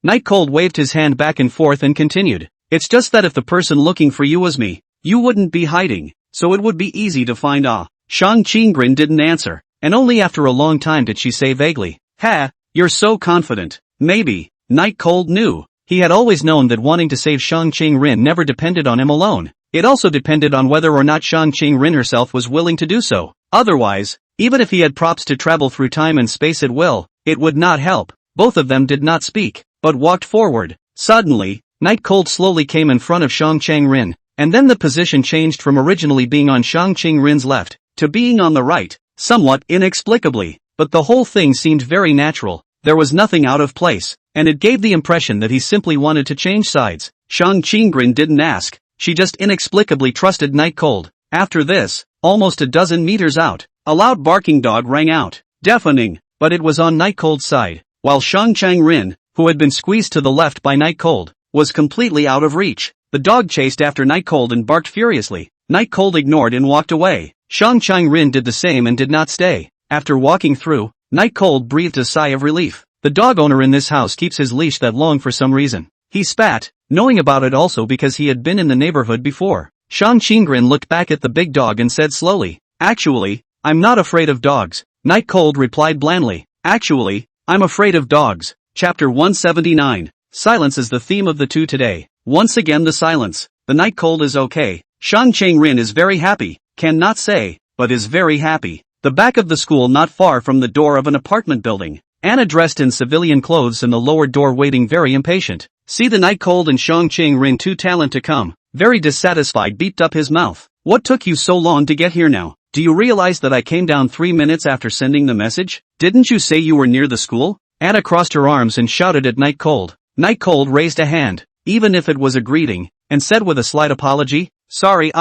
Night Cold waved his hand back and forth and continued. It's just that if the person looking for you was me, you wouldn't be hiding, so it would be easy to find. Shang Qinggren didn't answer, and only after a long time did she say vaguely, "Ha, you're so confident." Maybe. Night Cold knew. He had always known that wanting to save Shang Qinggren never depended on him alone. It also depended on whether or not Shang Qinggren herself was willing to do so. Otherwise, even if he had props to travel through time and space at will, it would not help. Both of them did not speak, but walked forward. Suddenly, Night Cold slowly came in front of Shang Qinggren, and then the position changed from originally being on Shang Qinggren's left, to being on the right, somewhat inexplicably, but the whole thing seemed very natural. There was nothing out of place, and it gave the impression that he simply wanted to change sides. Shang Qinggren didn't ask, she just inexplicably trusted Night Cold. After this, almost a dozen meters out, a loud barking dog rang out, deafening, but it was on Night Cold's side, while Shang Qinggren, who had been squeezed to the left by Night Cold, was completely out of reach. The dog chased after Night Cold and barked furiously. Night Cold ignored and walked away. Shang Qinggren did the same and did not stay. After walking through, Night Cold breathed a sigh of relief. The dog owner in this house keeps his leash that long for some reason. He spat, knowing about it also because he had been in the neighborhood before. Shang Qinggren looked back at the big dog and said slowly, "Actually, I'm not afraid of dogs." Night Cold replied blandly, "Actually, I'm afraid of dogs." Chapter 179. Silence is the theme of the two today. Once again the silence. The Night Cold is okay. Shang Qinggren is very happy, cannot say, but is very happy. The back of the school not far from the door of an apartment building. Anna dressed in civilian clothes in the lower door waiting very impatient. See the Night Cold and Shang Qinggren too talent to come. Very dissatisfied beeped up his mouth. What took you so long to get here now? Do you realize that I came down 3 minutes after sending the message? Didn't you say you were near the school? Anna crossed her arms and shouted at Night Cold. Night Cold raised a hand, even if it was a greeting, and said with a slight apology, "Sorry,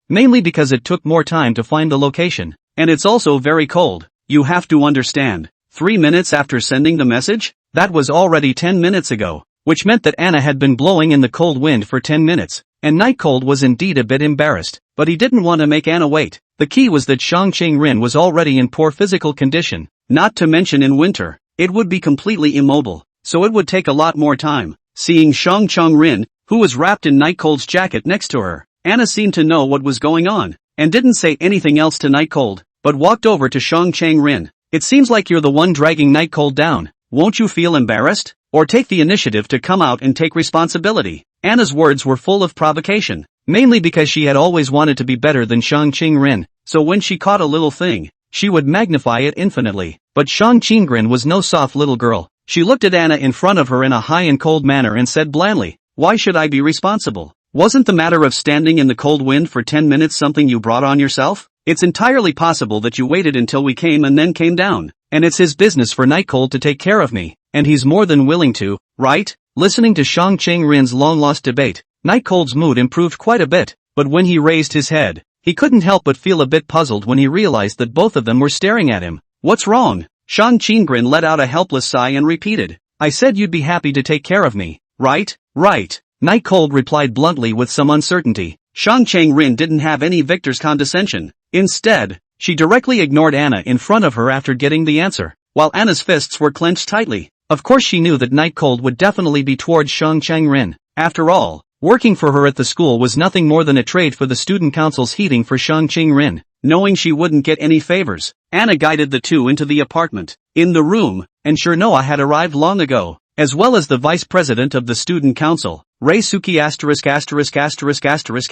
mainly because it took more time to find the location. And it's also very cold. You have to understand. 3 minutes after sending the message? That was already 10 minutes ago." Which meant that Anna had been blowing in the cold wind for 10 minutes, and Night Cold was indeed a bit embarrassed, but he didn't want to make Anna wait. The key was that Shang Qinggren was already in poor physical condition, not to mention in winter, it would be completely immobile, so it would take a lot more time. Seeing Shang Qinggren, who was wrapped in Night Cold's jacket next to her, Anna seemed to know what was going on, and didn't say anything else to Night Cold, but walked over to Shang Qinggren. "It seems like you're the one dragging Night Cold down. Won't you feel embarrassed? Or take the initiative to come out and take responsibility?" Anna's words were full of provocation, mainly because she had always wanted to be better than Shang Qinggren, so when she caught a little thing, she would magnify it infinitely. But Shang Qinggren was no soft little girl. She looked at Anna in front of her in a high and cold manner and said blandly, "Why should I be responsible? Wasn't the matter of standing in the cold wind for 10 minutes something you brought on yourself? It's entirely possible that you waited until we came and then came down, and it's his business for Night Cold to take care of me, and he's more than willing to, right?" Listening to Shang Qinggren's long-lost debate, Night Cold's mood improved quite a bit, but when he raised his head, he couldn't help but feel a bit puzzled when he realized that both of them were staring at him. "What's wrong?" Shang Qinggren let out a helpless sigh and repeated, "I said you'd be happy to take care of me, right?" "Right," Night Cold replied bluntly with some uncertainty. Shang Qinggren didn't have any victor's condescension. Instead, she directly ignored Anna in front of her after getting the answer, while Anna's fists were clenched tightly. Of course she knew that Night Cold would definitely be towards Shang Qinggren. After all, working for her at the school was nothing more than a trade for the student council's heating for Shang Qinggren. Knowing she wouldn't get any favors, Anna guided the two into the apartment. In the room, and sure Noah had arrived long ago, as well as the vice president of the student council, Reisuke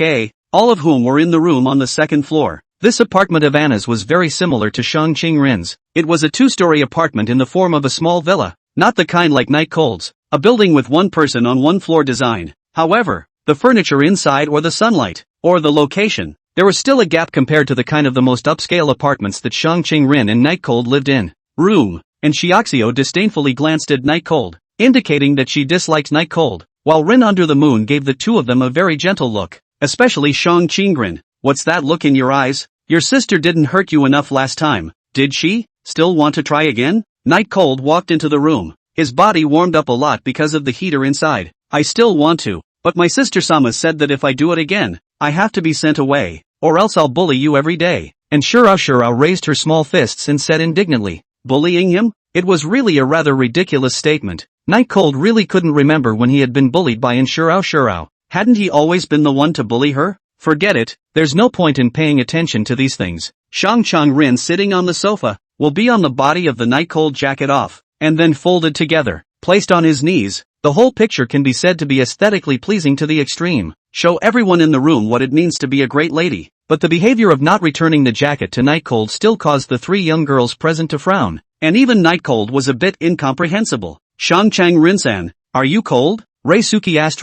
*****A, all of whom were in the room on the second floor. This apartment of Anna's was very similar to Shang Qinggren's. It was a two-story apartment in the form of a small villa, not the kind like Night Cold's, a building with one person on one floor design. However, the furniture inside or the sunlight, or the location, there was still a gap compared to the kind of the most upscale apartments that Shang Qinggren and Night Cold lived in. Room, and Shiaxio disdainfully glanced at Night Cold, indicating that she disliked Night Cold. while Rin under the moon gave the two of them a very gentle look, especially Shang Qingren. What's that look in your eyes? Your sister didn't hurt you enough last time, did she? Still want to try again? Night Cold walked into the room. His body warmed up a lot because of the heater inside. I still want to, but my sister Sama said that if I do it again, I have to be sent away, or else I'll bully you every day. And Shirao raised her small fists and said indignantly, bullying him? It was really a rather ridiculous statement. Night Cold really couldn't remember when he had been bullied by Shirao. Hadn't he always been the one to bully her? Forget it, there's no point in paying attention to these things. Shang Rin sitting on the sofa, will be on the body of the Night Cold jacket off, and then folded together, placed on his knees. The whole picture can be said to be aesthetically pleasing to the extreme. Show everyone in the room what it means to be a great lady. But the behavior of not returning the jacket to Night Cold still caused the three young girls present to frown. And even Night Cold was a bit incomprehensible. Shang Rin-san, are you cold? Reisuki asked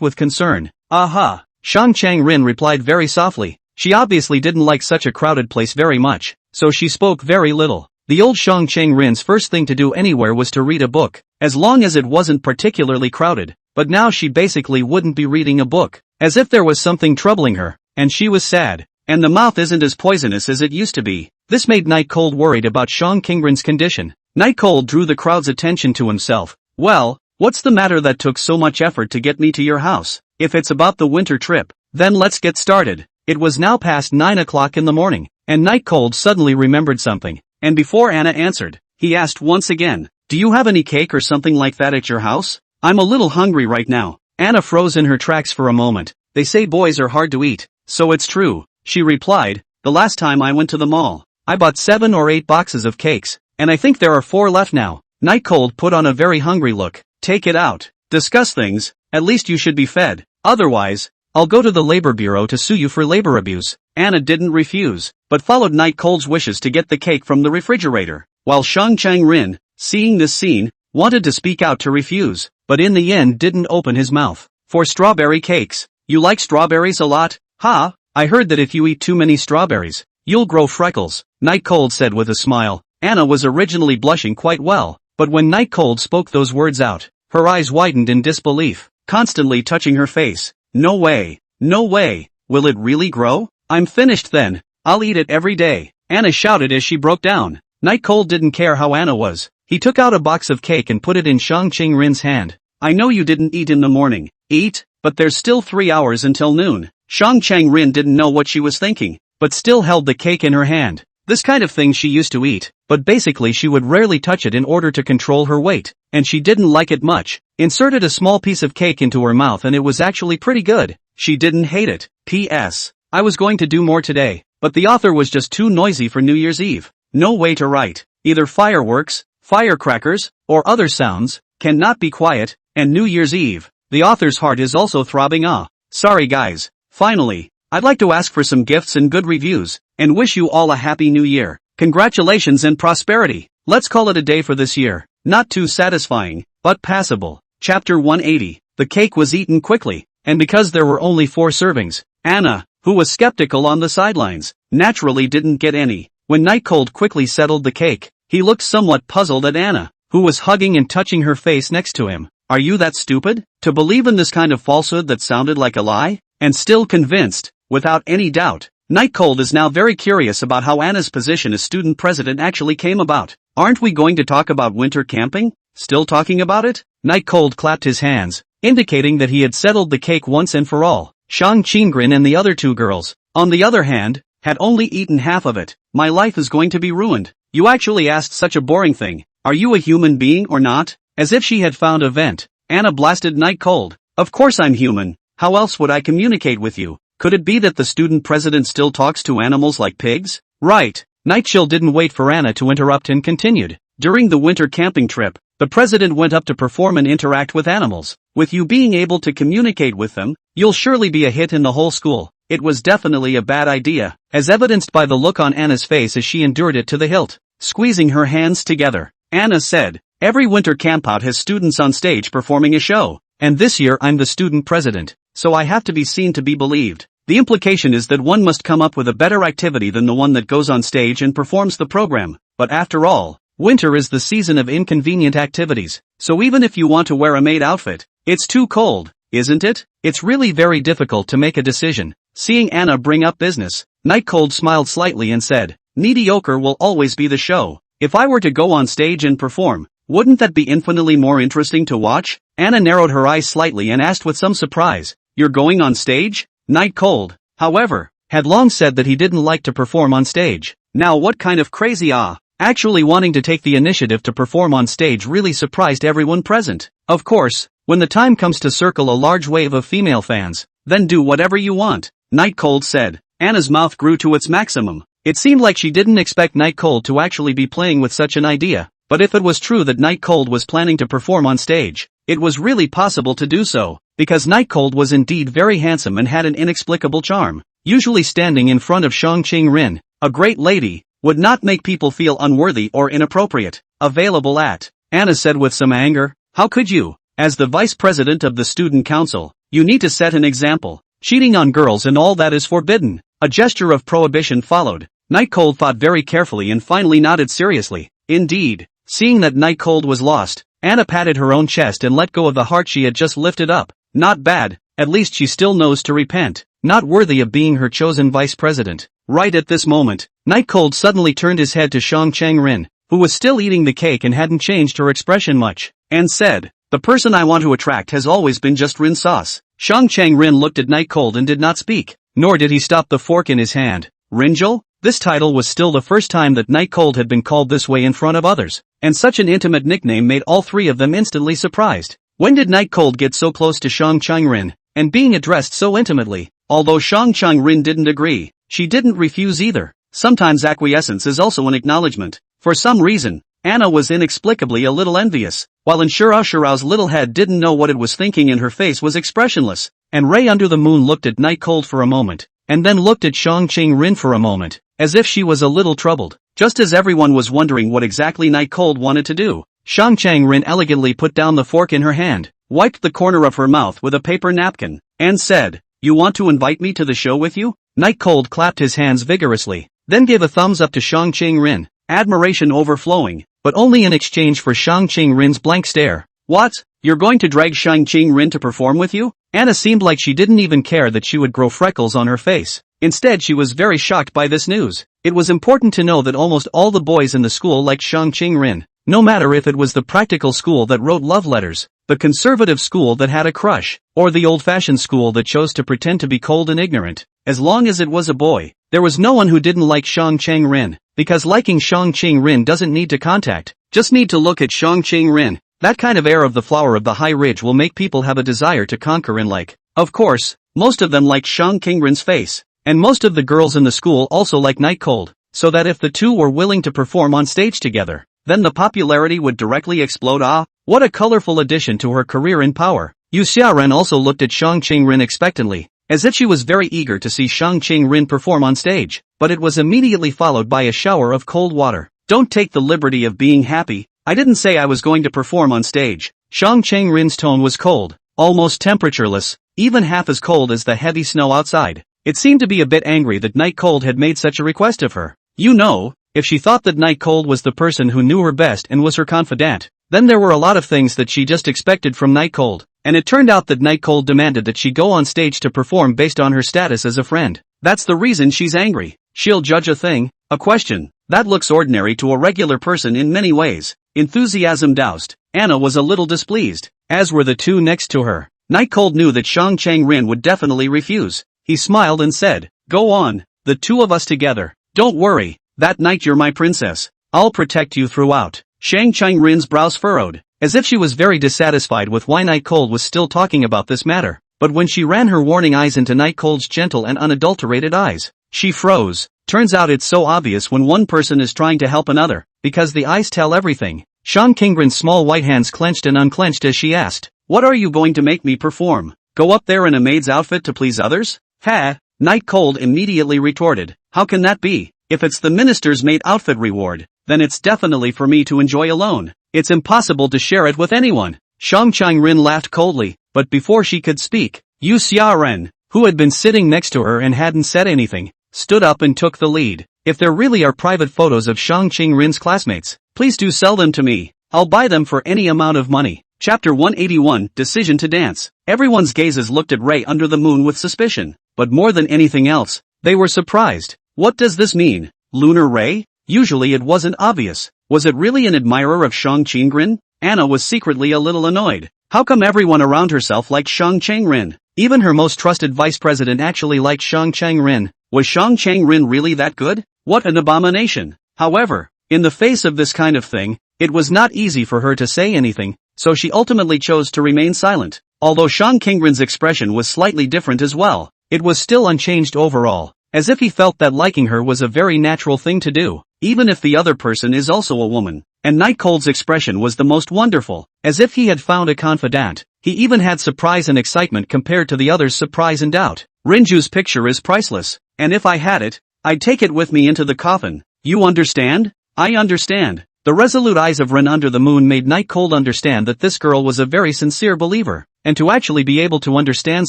with concern. Aha. Shang Rin replied very softly. She obviously didn't like such a crowded place very much, so she spoke very little. The old Shang Rin's first thing to do anywhere was to read a book, as long as it wasn't particularly crowded, but now she basically wouldn't be reading a book, as if there was something troubling her, and she was sad, and the mouth isn't as poisonous as it used to be. This made Night Cold worried about Shang Qingren's condition. Night Cold drew the crowd's attention to himself. Well, what's the matter that took so much effort to get me to your house? If it's about the winter trip, then let's get started. It was now past 9 o'clock in the morning, and Night Cold suddenly remembered something. And before Anna answered, he asked once again, do you have any cake or something like that at your house? I'm a little hungry right now. Anna froze in her tracks for a moment. They say boys are hard to eat, so it's true, she replied. The last time I went to the mall, I bought 7 or 8 boxes of cakes, and I think there are 4 left now. Night Cold put on a very hungry look. Take it out. Discuss things, at least you should be fed. Otherwise, I'll go to the labor bureau to sue you for labor abuse. Anna didn't refuse, but followed Night Cold's wishes to get the cake from the refrigerator, while Shang Rin, seeing this scene, wanted to speak out to refuse, but in the end didn't open his mouth. For strawberry cakes. You like strawberries a lot? Ha, I heard that if you eat too many strawberries, you'll grow freckles, Night Cold said with a smile. Anna was originally blushing quite well, but when Night Cold spoke those words out, her eyes widened in disbelief, constantly touching her face. No way, no way, will it really grow? I'm finished then, I'll eat it every day, Anna shouted as she broke down. Night Cold didn't care how Anna was. He took out a box of cake and put it in Shang Rin's hand. I know you didn't eat in the morning. Eat? But there's still 3 hours until noon. Shang Rin didn't know what she was thinking, but still held the cake in her hand. This kind of thing she used to eat, but basically she would rarely touch it in order to control her weight, and she didn't like it much. Inserted a small piece of cake into her mouth and it was actually pretty good. She didn't hate it. P.S. I was going to do more today, but the author was just too noisy for New Year's Eve. No way to write. Either fireworks, firecrackers, or other sounds, cannot be quiet, and New Year's Eve. The author's heart is also throbbing. Sorry guys. Finally, I'd like to ask for some gifts and good reviews, and wish you all a happy new year. Congratulations and prosperity. Let's call it a day for this year. Not too satisfying, but passable. Chapter 180. The cake was eaten quickly, and because there were only 4 servings, Anna, who was skeptical on the sidelines, naturally didn't get any. When Night Cold quickly settled the cake, he looked somewhat puzzled at Anna, who was hugging and touching her face next to him. Are you that stupid, to believe in this kind of falsehood that sounded like a lie? And still convinced, without any doubt, Night Cold is now very curious about how Anna's position as student president actually came about. Aren't we going to talk about winter camping? Still talking about it? Night Cold clapped his hands, indicating that he had settled the cake once and for all. Shang Qingren and the other 2 girls, on the other hand, had only eaten half of it. My life is going to be ruined. You actually asked such a boring thing. Are you a human being or not? As if she had found a vent, Anna blasted Night Cold. Of course I'm human. How else would I communicate with you? Could it be that the student president still talks to animals like pigs? Right. Night Chill didn't wait for Anna to interrupt and continued. During the winter camping trip, the president went up to perform and interact with animals. With you being able to communicate with them, you'll surely be a hit in the whole school. It was definitely a bad idea, as evidenced by the look on Anna's face as she endured it to the hilt. Squeezing her hands together, Anna said, every winter campout has students on stage performing a show, and this year I'm the student president, so I have to be seen to be believed. The implication is that one must come up with a better activity than the one that goes on stage and performs the program, but after all, Winter is the season of inconvenient activities, so even if you want to wear a maid outfit, it's too cold, isn't it? It's really very difficult to make a decision. Seeing Anna bring up business, Night Cold smiled slightly and said, mediocre will always be the show. If I were to go on stage and perform, wouldn't that be infinitely more interesting to watch? Anna narrowed her eyes slightly and asked with some surprise, you're going on stage? Night Cold, however, had long said that he didn't like to perform on stage. Now what kind of crazy actually wanting to take the initiative to perform on stage really surprised everyone present. Of course, when the time comes to circle a large wave of female fans, then do whatever you want, Night Cold said. Anna's mouth grew to its maximum. It seemed like she didn't expect Night Cold to actually be playing with such an idea, but if it was true that Night Cold was planning to perform on stage, it was really possible to do so, because Night Cold was indeed very handsome and had an inexplicable charm. Usually standing in front of Shang Qing-rin, a great lady, would not make people feel unworthy or inappropriate. Available at, Anna said with some anger, how could you? As the vice president of the student council, you need to set an example. Cheating on girls and all that is forbidden. A gesture of prohibition followed. Night Cold thought very carefully and finally nodded seriously. Indeed, seeing that Night Cold was lost, Anna patted her own chest and let go of the heart she had just lifted up. Not bad, at least she still knows to repent. Not worthy of being her chosen vice president. Right at this moment, Night Cold suddenly turned his head to Shang Chang-rin, who was still eating the cake and hadn't changed her expression much, and said, the person I want to attract has always been just Rin sauce. Shang Chang-rin looked at Night Cold and did not speak, nor did he stop the fork in his hand. Rinjal? This title was still the first time that Night Cold had been called this way in front of others, and such an intimate nickname made all three of them instantly surprised. When did Night Cold get so close to Shang Chang-rin, and being addressed so intimately? Although Shang Chang-rin didn't agree, she didn't refuse either. Sometimes acquiescence is also an acknowledgement. For some reason, Anna was inexplicably a little envious, while Shirao's little head didn't know what it was thinking and her face was expressionless. And Ray under the moon looked at Night Cold for a moment, and then looked at Shang Qing-rin for a moment, as if she was a little troubled. Just as everyone was wondering what exactly Night Cold wanted to do, Shang Chang-rin elegantly put down the fork in her hand, wiped the corner of her mouth with a paper napkin, and said, you want to invite me to the show with you? Night Cold clapped his hands vigorously, then gave a thumbs up to Shang Qing-rin, admiration overflowing, but only in exchange for Shang Qing-rin's blank stare. What? You're going to drag Shang Qing-rin to perform with you? Anna seemed like she didn't even care that she would grow freckles on her face. Instead she was very shocked by this news. It was important to know that almost all the boys in the school liked Shang Qing-rin, no matter if it was the practical school that wrote love letters, the conservative school that had a crush, or the old-fashioned school that chose to pretend to be cold and ignorant. As long as it was a boy, there was no one who didn't like Shang Chang-rin, because liking Shang Qing-rin doesn't need to contact, just need to look at Shang Qing-rin. That kind of air of the flower of the high ridge will make people have a desire to conquer and like. Of course, most of them liked Shang Qing-rin's face, and most of the girls in the school also liked Night Cold, so that if the two were willing to perform on stage together, then the popularity would directly explode. What a colorful addition to her career in power. Yu Xiaoren also looked at Shang Qing-rin expectantly, as if she was very eager to see Shang Qing-rin perform on stage, but it was immediately followed by a shower of cold water. Don't take the liberty of being happy. I didn't say I was going to perform on stage. Shang Qing-rin's tone was cold, almost temperatureless, even half as cold as the heavy snow outside. It seemed to be a bit angry that Night Cold had made such a request of her. You know, if she thought that Night Cold was the person who knew her best and was her confidant, then there were a lot of things that she just expected from Night Cold, and it turned out that Night Cold demanded that she go on stage to perform based on her status as a friend. That's the reason she's angry. She'll judge a question, that looks ordinary to a regular person in many ways. Enthusiasm doused, Anna was a little displeased, as were the two next to her. Night Cold knew that Shang Chang-rin would definitely refuse. He smiled and said, go on, the two of us together. Don't worry, that night you're my princess. I'll protect you throughout. Shang Chang-rin's brows furrowed, as if she was very dissatisfied with why Night Cold was still talking about this matter. But when she ran her warning eyes into Night Cold's gentle and unadulterated eyes, she froze. Turns out it's so obvious when one person is trying to help another, because the eyes tell everything. Shang Qing-rin's small white hands clenched and unclenched as she asked, what are you going to make me perform? Go up there in a maid's outfit to please others? Ha! Night Cold immediately retorted, how can that be? If it's the minister's maid outfit reward, then it's definitely for me to enjoy alone. It's impossible to share it with anyone. Shang Chang-rin laughed coldly, but before she could speak, Yu Xiaoren, who had been sitting next to her and hadn't said anything, stood up and took the lead. if there really are private photos of Shang Qingrin's classmates, please do sell them to me. I'll buy them for any amount of money. Chapter 181, Decision to Dance. Everyone's gazes looked at Ray under the moon with suspicion, but more than anything else, they were surprised. What does this mean? Lunar Ray? Usually it wasn't obvious. Was it really an admirer of Shang Qingrin? Anna was secretly a little annoyed. How come everyone around herself liked Shang Qingrin? Even her most trusted vice president actually liked Shang Qingrin. Was Shang Qingrin really that good? What an abomination. However, in the face of this kind of thing, it was not easy for her to say anything, so she ultimately chose to remain silent. Although Shang Qingrin's expression was slightly different as well, it was still unchanged overall, as if he felt that liking her was a very natural thing to do, even if the other person is also a woman. And Night Cold's expression was the most wonderful, as if he had found a confidant. He even had surprise and excitement compared to the others' surprise and doubt. Rinju's picture is priceless, and if I had it, I'd take it with me into the coffin. You understand? I understand. The resolute eyes of Ren under the moon made Night Cold understand that this girl was a very sincere believer, and to actually be able to understand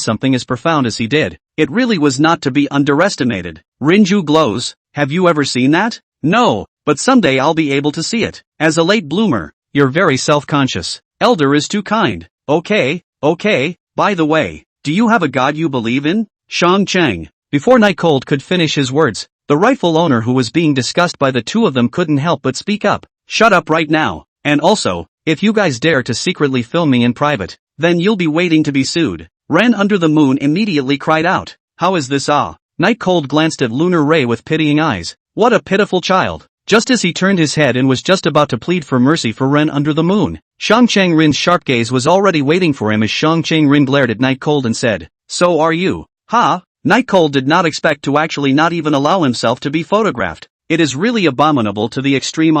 something as profound as he did, it really was not to be underestimated. Rinju glows. Have you ever seen that? No, but someday I'll be able to see it. As a late bloomer, you're very self-conscious. Elder is too kind. Okay. By the way, do you have a god you believe in? Shang Cheng. Before Night Cold could finish his words, the rightful owner who was being discussed by the two of them couldn't help but speak up. Shut up right now. And also, if you guys dare to secretly film me in private, then you'll be waiting to be sued. Ren under the moon immediately cried out. How is this? Night Cold glanced at Lunar Ray with pitying eyes. What a pitiful child. Just as he turned his head and was just about to plead for mercy for Ren under the moon, Shang Qingrin's sharp gaze was already waiting for him as Shang Qingrin glared at Night Cold and said, So are you? Night Cold did not expect to actually not even allow himself to be photographed. It is really abominable to the extreme.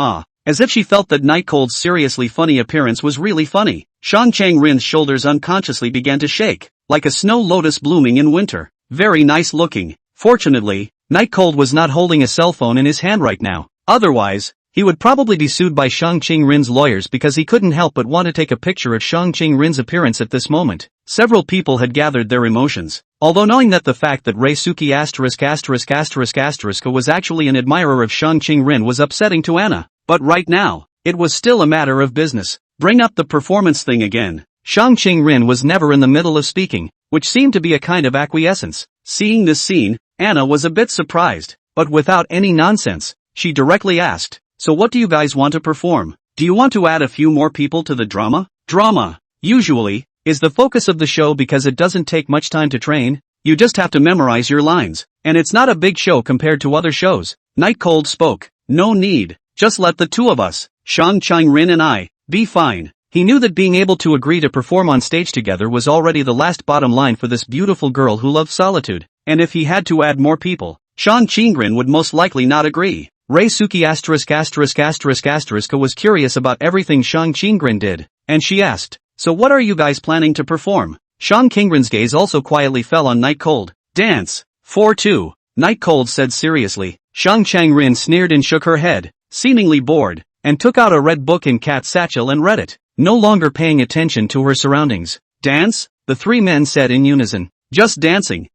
As if she felt that Night Cold's seriously funny appearance was really funny, Shang Qingrin's shoulders unconsciously began to shake, like a snow lotus blooming in winter. Very nice looking. Fortunately, Night Cold was not holding a cell phone in his hand right now. Otherwise, he would probably be sued by Shang Qingrin's lawyers because he couldn't help but want to take a picture of Shang Qingrin's appearance at this moment. Several people had gathered their emotions, although knowing that the fact that Reisuke **** was actually an admirer of Shang Qingrin was upsetting to Anna. But right now, it was still a matter of business. Bring up the performance thing again. Shang Qingrin was never in the middle of speaking, which seemed to be a kind of acquiescence. Seeing this scene, Anna was a bit surprised, but without any nonsense, she directly asked, So what do you guys want to perform? Do you want to add a few more people to the drama? Drama, usually, is the focus of the show because it doesn't take much time to train. You just have to memorize your lines, and it's not a big show compared to other shows. Night Cold spoke. No need. Just let the two of us, Shang Qingrin and I, be fine. He knew that being able to agree to perform on stage together was already the last bottom line for this beautiful girl who loved solitude, and if he had to add more people, Shang Qingrin would most likely not agree. Reisuke **** was curious about everything Shang Qingrin did, and she asked, So what are you guys planning to perform? Shang Qingrin's gaze also quietly fell on Night Cold. Dance. 4-2. Night Cold said seriously. Shang Qingrin sneered and shook her head, seemingly bored, and took out a red book in Cat's satchel and read it, no longer paying attention to her surroundings. Dance? The three men said in unison. Just dancing.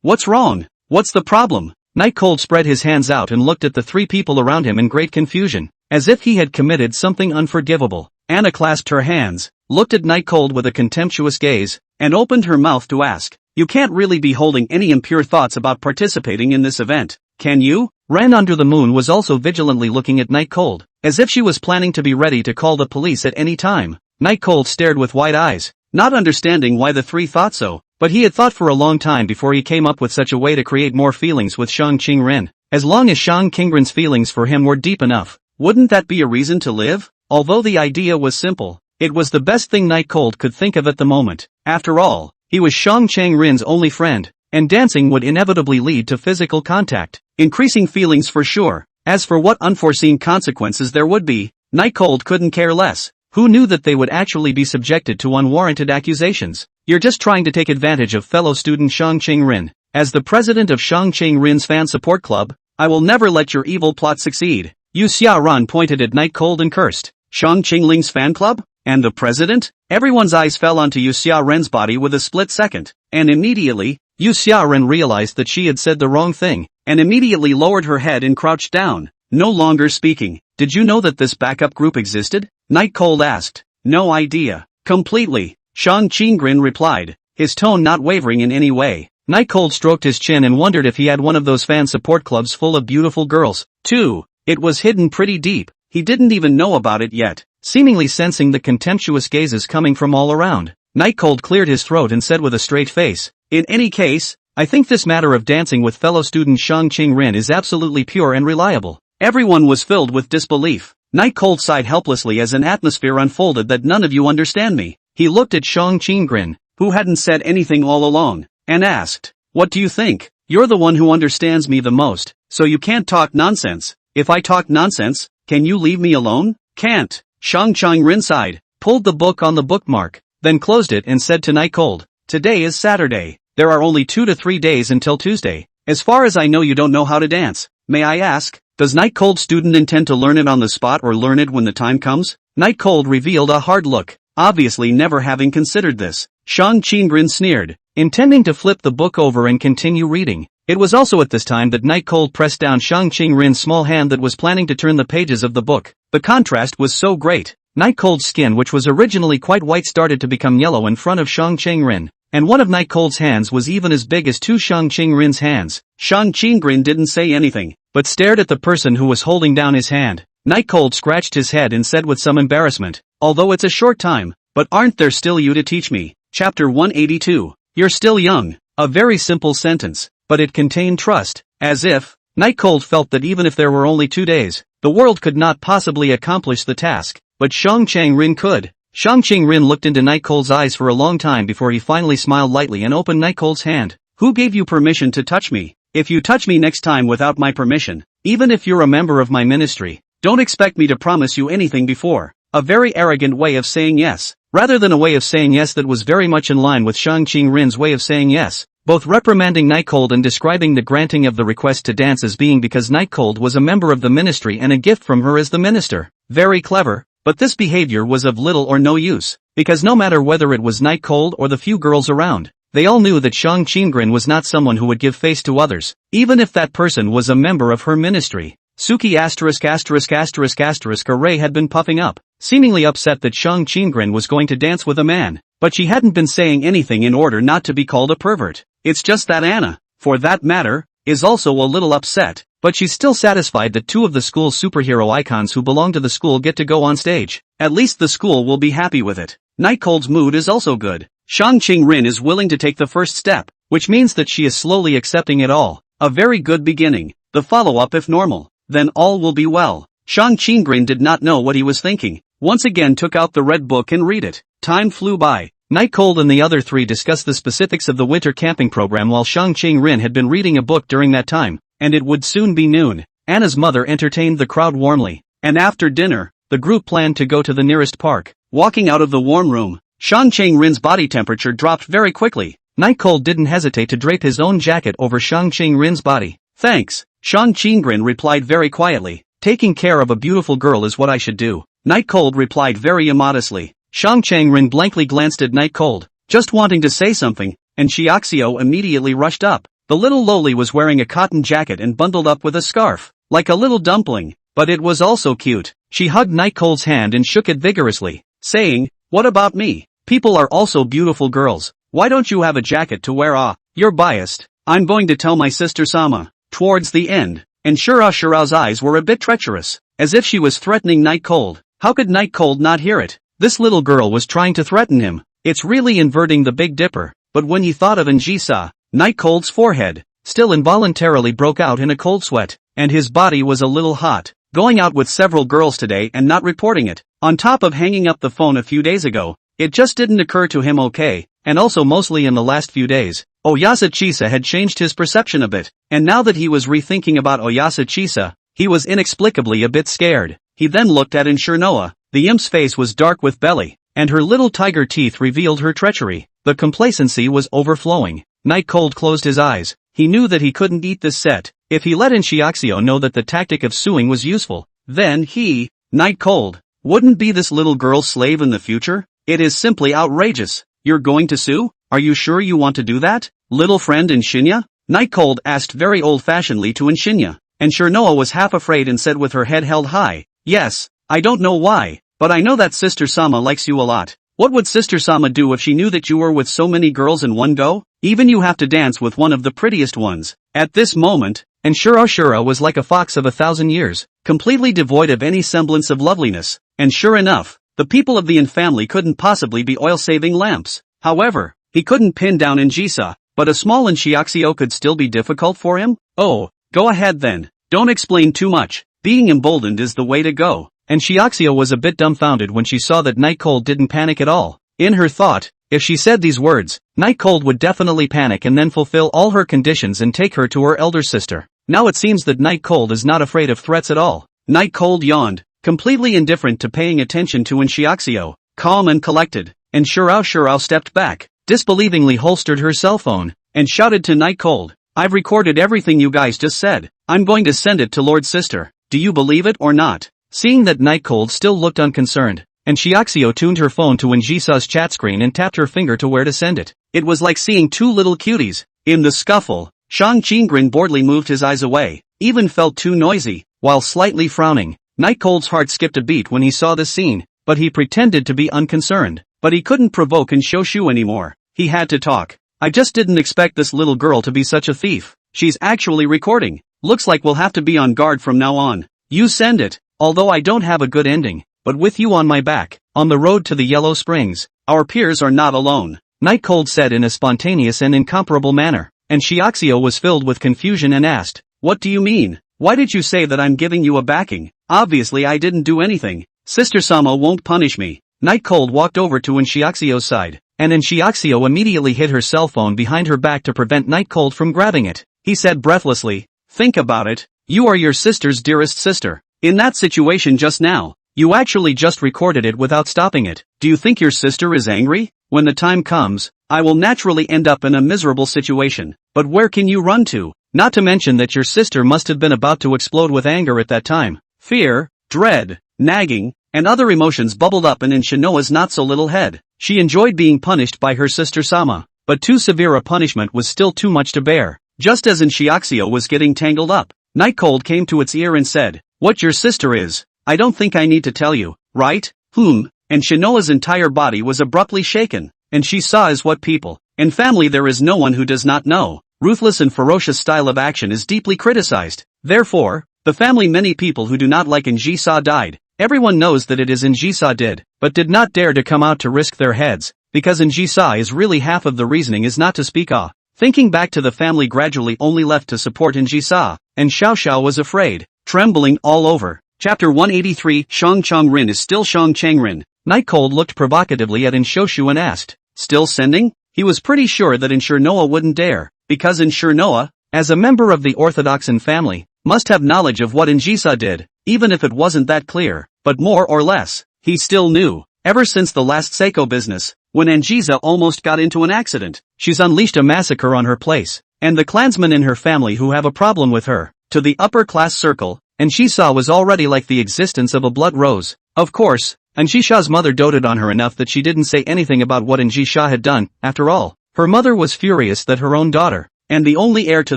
What's wrong? What's the problem? Night Cold spread his hands out and looked at the three people around him in great confusion, as if he had committed something unforgivable. Anna clasped her hands, looked at Night Cold with a contemptuous gaze, and opened her mouth to ask, You can't really be holding any impure thoughts about participating in this event, can you? Ren under the moon was also vigilantly looking at Night Cold, as if she was planning to be ready to call the police at any time. Night Cold stared with wide eyes, not understanding why the three thought so, but he had thought for a long time before he came up with such a way to create more feelings with Shang Qingrin. As long as Shang Qingrin's feelings for him were deep enough, wouldn't that be a reason to live? Although the idea was simple, it was the best thing Night Cold could think of at the moment. After all, he was Shang Qingrin's only friend, and dancing would inevitably lead to physical contact, increasing feelings for sure. As for what unforeseen consequences there would be, Night Cold couldn't care less. Who knew that they would actually be subjected to unwarranted accusations? You're just trying to take advantage of fellow student Shang Qingrin. As the president of Shang Qingrin's fan support club, I will never let your evil plot succeed. Yu Xiaoran pointed at Night Cold and cursed. Shang Qingling's fan club? And the president? Everyone's eyes fell onto Yu Xiaoran's body with a split second, and immediately, Yu Xiaoran realized that she had said the wrong thing. and immediately lowered her head and crouched down, no longer speaking. Did you know that this backup group existed? Night Cold asked. No idea. Completely. Shang Qinggren replied, his tone not wavering in any way. Night Cold stroked his chin and wondered if he had one of those fan support clubs full of beautiful girls, too. It was hidden pretty deep. He didn't even know about it yet, seemingly sensing the contemptuous gazes coming from all around. Night Cold cleared his throat and said with a straight face, in any case, I think this matter of dancing with fellow student Shang Qinggren is absolutely pure and reliable. Everyone was filled with disbelief. Night Cold sighed helplessly as an atmosphere unfolded that none of you understand me. He looked at Shang Qinggren, who hadn't said anything all along, and asked, what do you think? You're the one who understands me the most, so you can't talk nonsense. If I talk nonsense, can you leave me alone? Can't. Shang Qinggren sighed, pulled the book on the bookmark, then closed it and said to Night Cold, today is Saturday. There are only 2 to 3 days until Tuesday. As far as I know you don't know how to dance. May I ask, does Night Cold student intend to learn it on the spot or learn it when the time comes? Night Cold revealed a hard look, obviously never having considered this. Shang Qinggren sneered, intending to flip the book over and continue reading. It was also at this time that Night Cold pressed down Shang Qinggren's small hand that was planning to turn the pages of the book. The contrast was so great. Night Cold's skin, which was originally quite white, started to become yellow in front of Shang Qinggren, and one of Night Cold's hands was even as big as two Shang Qinggren's hands. Shang Qinggren didn't say anything, but stared at the person who was holding down his hand. Night Cold scratched his head and said with some embarrassment, although it's a short time, but aren't there still you to teach me? Chapter 182. You're still young. A very simple sentence, but it contained trust, as if, Night Cold felt that even if there were only 2 days, the world could not possibly accomplish the task, but Shang Qinggren could. Shang Qinggren looked into Night Cold's eyes for a long time before he finally smiled lightly and opened Night Cold's hand. Who gave you permission to touch me? If you touch me next time without my permission, even if you're a member of my ministry, don't expect me to promise you anything before. A very arrogant way of saying yes, rather than a way of saying yes that was very much in line with Shang Qinggren's way of saying yes, both reprimanding Night Cold and describing the granting of the request to dance as being because Night Cold was a member of the ministry and a gift from her as the minister. Very clever, but this behavior was of little or no use, because no matter whether it was Night Cold or the few girls around, they all knew that Shang Qinggren was not someone who would give face to others, even if that person was a member of her ministry. Suki ****** array had been puffing up, seemingly upset that Shang Qinggren was going to dance with a man, but she hadn't been saying anything in order not to be called a pervert. It's just that Anna, for that matter, is also a little upset, but she's still satisfied that 2 of the school's superhero icons who belong to the school get to go on stage. At least the school will be happy with it. Night Cold's mood is also good. Shang Qinggren is willing to take the first step, which means that she is slowly accepting it all. A very good beginning. The follow-up if normal, then all will be well. Shang Qinggren did not know what he was thinking. Once again took out the red book and read it. Time flew by. Night Cold and the other 3 discussed the specifics of the winter camping program while Shang Qinggren had been reading a book during that time, and it would soon be noon. Anna's mother entertained the crowd warmly, and after dinner, the group planned to go to the nearest park. Walking out of the warm room, Shang Qinggren's body temperature dropped very quickly. Night Cold didn't hesitate to drape his own jacket over Shang Qinggren's body. Thanks, Shang Qinggren replied very quietly. Taking care of a beautiful girl is what I should do. Night Cold replied very immodestly. Shang Qinggren blankly glanced at Night Cold, just wanting to say something, and Xiaoxiao immediately rushed up. The little loli was wearing a cotton jacket and bundled up with a scarf, like a little dumpling, but it was also cute. She hugged Night Cold's hand and shook it vigorously, saying, what about me? People are also beautiful girls. Why don't you have a jacket to wear? Ah, you're biased. I'm going to tell my sister Sama. Towards the end, and Shirao's eyes were a bit treacherous, as if she was threatening Night Cold. How could Night Cold not hear it? This little girl was trying to threaten him. It's really inverting the Big Dipper. But when he thought of Njisa, Night Cold's forehead, still involuntarily broke out in a cold sweat, and his body was a little hot. Going out with several girls today and not reporting it, on top of hanging up the phone a few days ago, it just didn't occur to him okay, and also mostly in the last few days. Oyasa Chisa had changed his perception a bit, and now that he was rethinking about Oyasa Chisa, he was inexplicably a bit scared. He then looked at Inshurnoa. The imp's face was dark with belly, and her little tiger teeth revealed her treachery. The complacency was overflowing. Night Cold closed his eyes. He knew that he couldn't eat this set. If he let Xiaoxiao know that the tactic of suing was useful, then he, Night Cold, wouldn't be this little girl's slave in the future. It is simply outrageous. You're going to sue? Are you sure you want to do that? Little friend in Shinya? Night Cold asked very old-fashionedly to Shinya. And Shirnoa was half afraid and said with her head held high, yes, I don't know why, but I know that Sister Sama likes you a lot. What would Sister Sama do if she knew that you were with so many girls in one go? Even you have to dance with one of the prettiest ones. At this moment, and Shura was like a fox of 1,000 years, completely devoid of any semblance of loveliness, and sure enough, the people of the Yin family couldn't possibly be oil-saving lamps. However, he couldn't pin down Njisa, but a small Nshiaxio could still be difficult for him? Oh, go ahead then, don't explain too much, being emboldened is the way to go. And Nshiaxio was a bit dumbfounded when she saw that Night Cold didn't panic at all. In her thought, if she said these words, Night Cold would definitely panic and then fulfill all her conditions and take her to her elder sister. Now it seems that Night Cold is not afraid of threats at all. Night Cold yawned, completely indifferent to paying attention to Nshiaxio, calm and collected, and Shurao stepped back, disbelievingly holstered her cell phone, and shouted to Night Cold, I've recorded everything you guys just said. I'm going to send it to Lord Sister. Do you believe it or not? Seeing that Night Cold still looked unconcerned, and Nshiaxio tuned her phone to Njisa's chat screen and tapped her finger to where to send it. It was like seeing two little cuties. In the scuffle, Shang Qinggren boredly moved his eyes away, even felt too noisy, while slightly frowning. Night Cold's heart skipped a beat when he saw this scene, but he pretended to be unconcerned. But he couldn't provoke Nshoshu anymore. He had to talk. I just didn't expect this little girl to be such a thief. She's actually recording. Looks like we'll have to be on guard from now on. You send it. Although I don't have a good ending, but with you on my back, on the road to the Yellow Springs, our peers are not alone. Night Cold said in a spontaneous and incomparable manner, and Nshiaxio was filled with confusion and asked, what do you mean? Why did you say that I'm giving you a backing? Obviously I didn't do anything. Sister Sama won't punish me. Night Cold walked over to Nshiaxio's side, and Nshiaxio immediately hid her cell phone behind her back to prevent Night Cold from grabbing it. He said breathlessly, think about it. You are your sister's dearest sister. In that situation just now, you actually just recorded it without stopping it. Do you think your sister is angry? When the time comes, I will naturally end up in a miserable situation. But where can you run to? Not to mention that your sister must have been about to explode with anger at that time. Fear, dread, nagging, and other emotions bubbled up in Shinoa's not-so-little head. She enjoyed being punished by her sister Sama, but too severe a punishment was still too much to bear. Just as Nshiaxio was getting tangled up, Night Cold came to its ear and said, what your sister is, I don't think I need to tell you, right? And Shinoa's entire body was abruptly shaken, and she saw as what people, and family there is no one who does not know. Ruthless and ferocious style of action is deeply criticized. Therefore, the family many people who do not like Njisa died. Everyone knows that it is Njisa did, but did not dare to come out to risk their heads, because Njisa is really half of the reasoning is not to speak of. Thinking back to the family gradually only left to support Njisa, and Xiao was afraid, trembling all over. Chapter 183 Shang Changren is still Shang Changren. Night Cold looked provocatively at Nshoshu and asked, still sending? He was pretty sure that Nshurnoa wouldn't dare, because Nshurnoa, as a member of the Orthodoxan family, must have knowledge of what Njisa did, even if it wasn't that clear, but more or less, he still knew. Ever since the last Seiko business, when Njisa almost got into an accident, she's unleashed a massacre on her place, and the clansmen in her family who have a problem with her, to the upper-class circle, Njisa was already like the existence of a blood rose. Of course, Njisha's mother doted on her enough that she didn't say anything about what Njisha had done. After all, her mother was furious that her own daughter, and the only heir to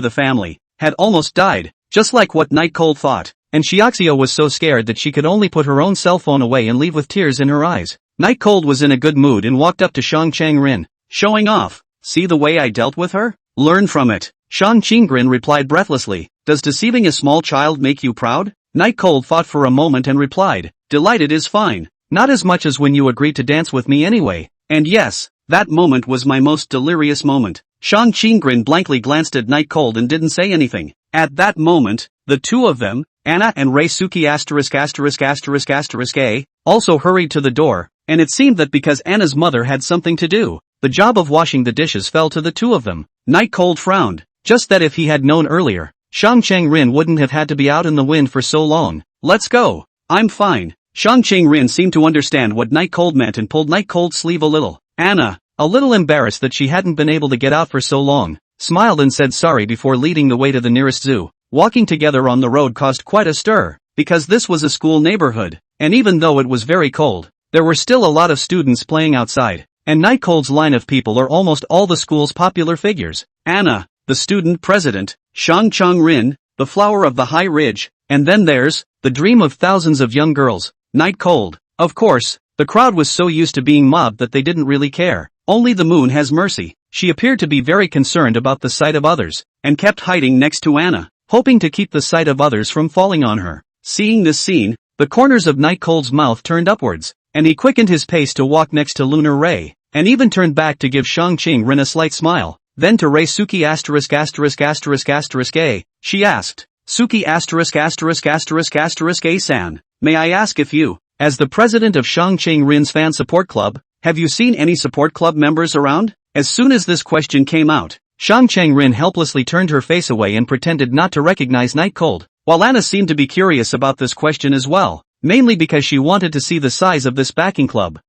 the family, had almost died, just like what Night Cold thought. And Nshiaxio was so scared that she could only put her own cell phone away and leave with tears in her eyes. Night Cold was in a good mood and walked up to Shang Changren, showing off. See the way I dealt with her? Learn from it. Shang Qinggren replied breathlessly, does deceiving a small child make you proud? Night Cold thought for a moment and replied, delighted is fine. Not as much as when you agreed to dance with me anyway. And yes, that moment was my most delirious moment. Shang Qinggren blankly glanced at Night Cold and didn't say anything. At that moment, the two of them, Anna and Reisuki *****A, also hurried to the door, and it seemed that because Anna's mother had something to do, the job of washing the dishes fell to the two of them. Night Cold frowned, just that if he had known earlier, Shang Changren wouldn't have had to be out in the wind for so long. Let's go. I'm fine. Shang Changren seemed to understand what Night Cold meant and pulled Night Cold's sleeve a little. Anna, a little embarrassed that she hadn't been able to get out for so long, smiled and said sorry before leading the way to the nearest zoo. Walking together on the road caused quite a stir, because this was a school neighborhood, and even though it was very cold, there were still a lot of students playing outside, and Night Cold's line of people are almost all the school's popular figures. Anna, the student president, Shang Chang-rin, the flower of the high ridge, and then there's the dream of thousands of young girls, Night Cold. Of course, the crowd was so used to being mobbed that they didn't really care. Only the moon has mercy. She appeared to be very concerned about the sight of others, and kept hiding next to Anna, hoping to keep the sight of others from falling on her. Seeing this scene, the corners of Night Cold's mouth turned upwards, and he quickened his pace to walk next to Lunar Ray, and even turned back to give Shang Ching-rin a slight smile. Then to Ray Suki ******A, she asked, Suki *****A-san, may I ask if you, as the president of Shang Ching-rin's fan support club, have you seen any support club members around? As soon as this question came out, Shang Chang-rin helplessly turned her face away and pretended not to recognize Night Cold, while Anna seemed to be curious about this question as well, mainly because she wanted to see the size of this backing club.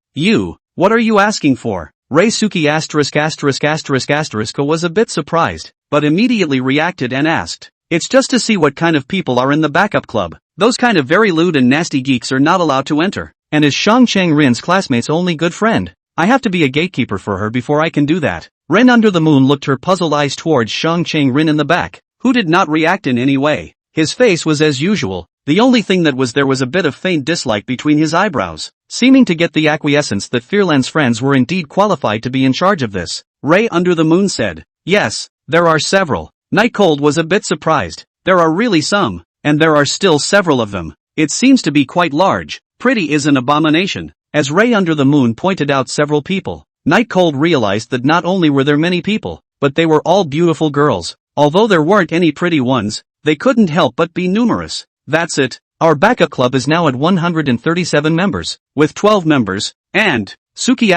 What are you asking for? Ray Suki ***** was a bit surprised, but immediately reacted and asked, it's just to see what kind of people are in the backup club. Those kind of very lewd and nasty geeks are not allowed to enter, and is Shang Chang-rin's classmate's only good friend. I have to be a gatekeeper for her before I can do that. Ren under the moon looked her puzzled eyes towards Shang Chang-rin in the back, who did not react in any way. His face was as usual, the only thing that was there was a bit of faint dislike between his eyebrows, seeming to get the acquiescence that Fearland's friends were indeed qualified to be in charge of this. Ray under the moon said, yes, there are several. Night Cold was a bit surprised. There are really some, and there are still several of them. It seems to be quite large. Pretty is an abomination. As Ray under the moon pointed out several people, Night Cold realized that not only were there many people, but they were all beautiful girls. Although there weren't any pretty ones, they couldn't help but be numerous. That's it. Our backup club is now at 137 members, with 12 members, and Suki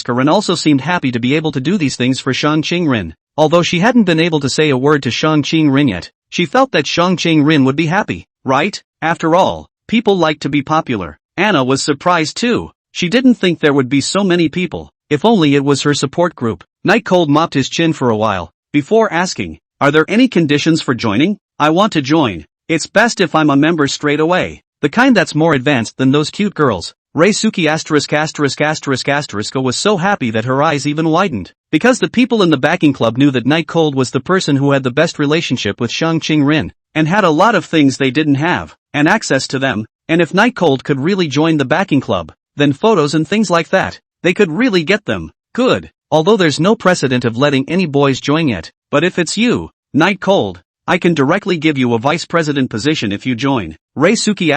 *****Karen also seemed happy to be able to do these things for Shang Ching-rin. Although she hadn't been able to say a word to Shang Ching-rin yet, she felt that Shang Ching-rin would be happy, right? After all, people like to be popular. Anna was surprised too. She didn't think there would be so many people, if only it was her support group. Night Cold mopped his chin for a while, before asking, are there any conditions for joining? I want to join. It's best if I'm a member straight away. The kind that's more advanced than those cute girls. Ray Suki ***** was so happy that her eyes even widened, because the people in the backing club knew that Night Cold was the person who had the best relationship with Shang Ching-rin, and had a lot of things they didn't have, and access to them, and if Night Cold could really join the backing club, then photos and things like that, they could really get them. Good. Although there's no precedent of letting any boys join yet, but if it's you, Night Cold, I can directly give you a vice president position if you join. Ray Suki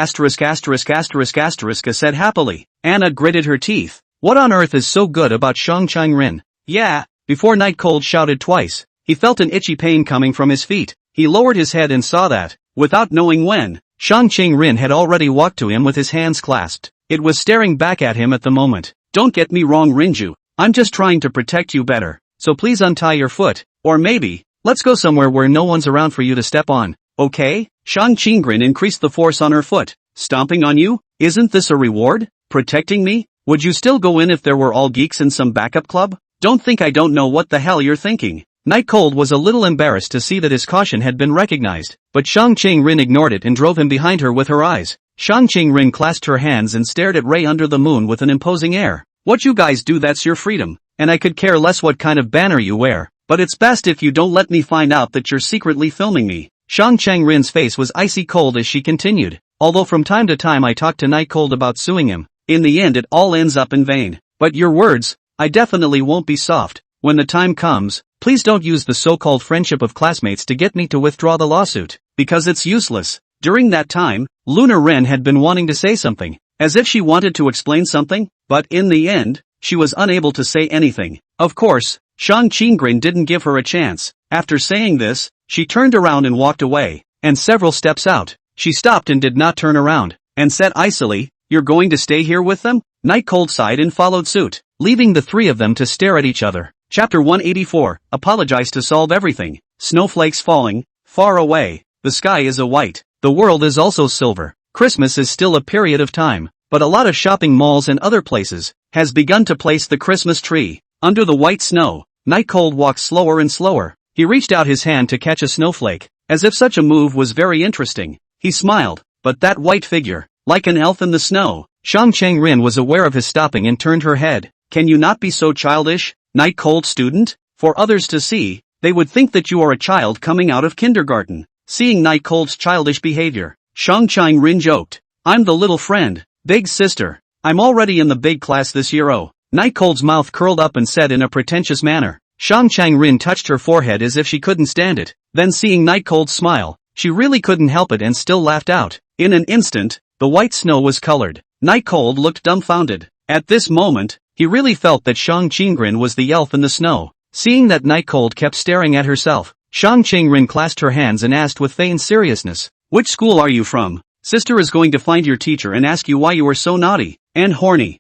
***** said happily. Anna gritted her teeth. What on earth is so good about Shang Chang-rin? Yeah, before Night Cold shouted twice, he felt an itchy pain coming from his feet. He lowered his head and saw that, without knowing when, Shang Ching-rin had already walked to him with his hands clasped. It was staring back at him at the moment. Don't get me wrong, Rinju, I'm just trying to protect you better, so please untie your foot, or maybe, let's go somewhere where no one's around for you to step on, okay? Shang Ching-rin increased the force on her foot. Stomping on you? Isn't this a reward? Protecting me? Would you still go in if there were all geeks in some backup club? Don't think I don't know what the hell you're thinking. Night Cold was a little embarrassed to see that his caution had been recognized, but Shang Ching-rin ignored it and drove him behind her with her eyes. Shang Ching-rin clasped her hands and stared at Ray under the moon with an imposing air. What you guys do, that's your freedom, and I could care less what kind of banner you wear, but it's best if you don't let me find out that you're secretly filming me. Shang Chang-rin's face was icy cold as she continued. Although from time to time I talk to Night Cold about suing him, in the end it all ends up in vain. But your words, I definitely won't be soft. When the time comes, please don't use the so-called friendship of classmates to get me to withdraw the lawsuit, because it's useless. During that time, Lunar Ren had been wanting to say something, as if she wanted to explain something, but in the end, she was unable to say anything. Of course, Shang Ching-rin didn't give her a chance. After saying this, she turned around and walked away, and several steps out, she stopped and did not turn around, and said icily, "You're going to stay here with them?" Night Cold sighed and followed suit, leaving the three of them to stare at each other. Chapter 184, Apologize to solve everything. Snowflakes falling, far away, the sky is a white, the world is also silver. Christmas is still a period of time, but a lot of shopping malls and other places has begun to place the Christmas tree. Under the white snow, Night Cold walked slower and slower. He reached out his hand to catch a snowflake, as if such a move was very interesting. He smiled, but that white figure, like an elf in the snow. Shang Chang-rin was aware of his stopping and turned her head. Can you not be so childish, Night Cold student? For others to see, They would think that you are a child coming out of kindergarten. Seeing Night Cold's childish behavior, Shang Chang-rin joked. I'm the little friend, big sister. I'm already in the big class this year. Oh. Night Cold's mouth curled up and said in a pretentious manner. Shang Chang-rin touched her forehead as if she couldn't stand it. Then seeing Night Cold's smile, she really couldn't help it and still laughed out. In an instant, the white snow was colored. Night Cold looked dumbfounded. At this moment, he really felt that Shang Chang-rin was the elf in the snow. Seeing that Night Cold kept staring at herself, Shang Chang-rin clasped her hands and asked with feigned seriousness, "Which school are you from? Sister is going to find your teacher and ask you why you are so naughty and horny."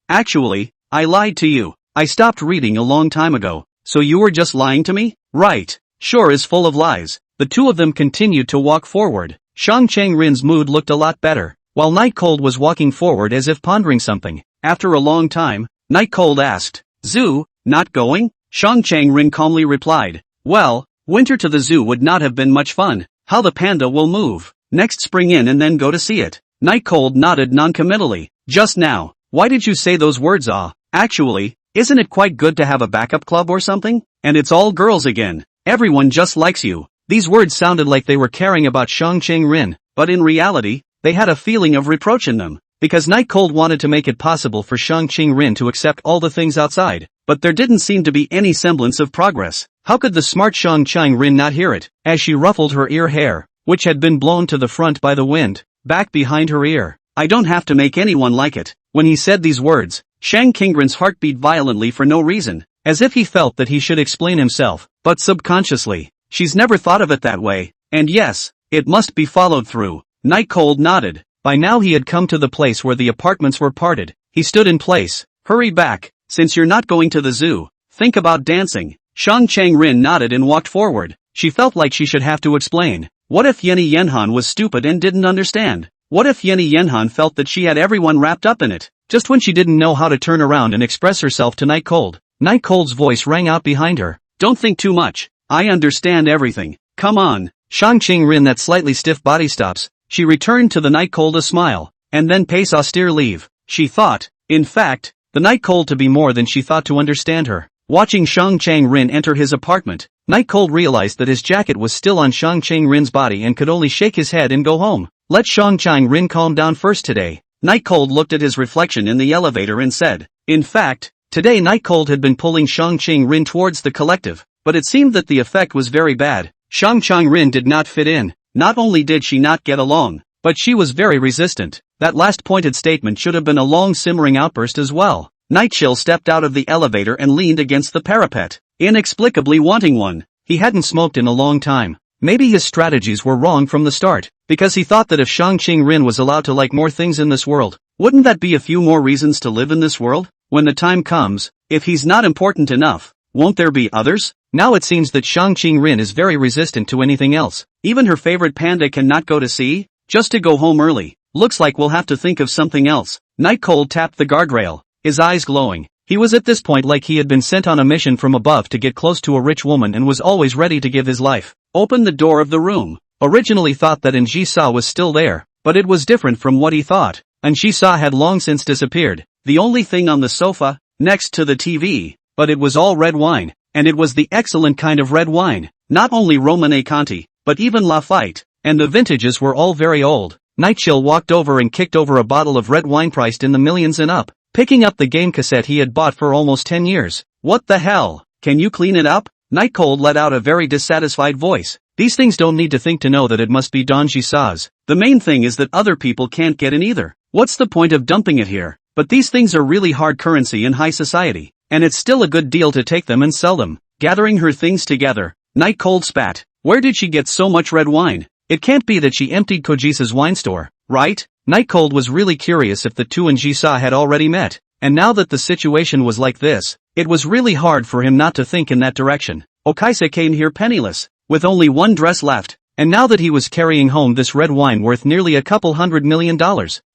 Actually, I lied to you. I stopped reading a long time ago. So you were just lying to me? Right. Sure is full of lies. The two of them continued to walk forward. Shang Chang-rin's mood looked a lot better, while Night Cold was walking forward as if pondering something. After a long time, Night Cold asked, "Zoo, not going?" Shang Chang-rin calmly replied, "Well, winter to the zoo would not have been much fun. How the panda will move. Next spring in and then go to see it." Night Cold nodded non-committally. "Just now, why did you say those words? Actually, isn't it quite good to have a backup club or something? And it's all girls again. Everyone just likes you." These words sounded like they were caring about Shang Chang-rin, but in reality, they had a feeling of reproach in them. Because Night Cold wanted to make it possible for Shang Chang-rin to accept all the things outside, but there didn't seem to be any semblance of progress. How could the smart Shang Chang-rin not hear it, as she ruffled her ear hair, which had been blown to the front by the wind, back behind her ear? "I don't have to make anyone like it." When he said these words, Shang Chang-rin's heart beat violently for no reason, as if he felt that he should explain himself, but subconsciously, she's never thought of it that way, and yes, it must be followed through. Night Cold nodded. By now he had come to the place where the apartments were parted. He stood in place. "Hurry back, since you're not going to the zoo. Think about dancing." Shang Chang-rin nodded and walked forward. She felt like she should have to explain. What if Yenny Yenhan was stupid and didn't understand? What if Yenny Yenhan felt that she had everyone wrapped up in it, just when she didn't know how to turn around and express herself to Night Cold? Night Cold's voice rang out behind her. "Don't think too much. I understand everything. Come on." Shang Chang-rin that slightly stiff body stops. She returned to the Night Cold a smile, and then pace austere leave. She thought, in fact, the Night Cold to be more than she thought to understand her. Watching Shang Chang-rin enter his apartment, Night Cold realized that his jacket was still on Shang Chang-rin's body and could only shake his head and go home. Let Shang Chang-rin calm down first today. Night Cold looked at his reflection in the elevator and said, in fact, today Night Cold had been pulling Shang Chang-rin towards the collective, but it seemed that the effect was very bad. Shang Chang-rin did not fit in. Not only did she not get along, but she was very resistant. That last pointed statement should have been a long simmering outburst as well. Night Chill stepped out of the elevator and leaned against the parapet, inexplicably wanting one. He hadn't smoked in a long time. Maybe his strategies were wrong from the start, because he thought that if Shang Chang-rin was allowed to like more things in this world, wouldn't that be a few more reasons to live in this world? When the time comes, if he's not important enough, won't there be others? Now it seems that Shang Chang-rin is very resistant to anything else. Even her favorite panda cannot go to sea, just to go home early. Looks like we'll have to think of something else. Night Cold tapped the guardrail, his eyes glowing. He was at this point like he had been sent on a mission from above to get close to a rich woman and was always ready to give his life. Opened the door of the room. Originally thought that Ji-sa was still there, but it was different from what he thought. Ji-sa had long since disappeared. The only thing on the sofa, next to the TV, but it was all red wine. And it was the excellent kind of red wine, not only Romane Conti, but even Lafite, and the vintages were all very old. Night Chill walked over and kicked over a bottle of red wine priced in the millions and up, picking up the game cassette he had bought for almost 10 years. What the hell? Can you clean it up? Night Cold let out a very dissatisfied voice. These things don't need to think to know that it must be Don Ji-sa's. The main thing is that other people can't get in either. What's the point of dumping it here? But these things are really hard currency in high society. And it's still a good deal to take them and sell them. Gathering her things together, Night Cold spat. Where did she get so much red wine? It can't be that she emptied Kojisa's wine store, right? Night Cold was really curious if the two and Ji-sa had already met. And now that the situation was like this, it was really hard for him not to think in that direction. Okaisa came here penniless, with only one dress left. And now that he was carrying home this red wine worth nearly a couple $100 million,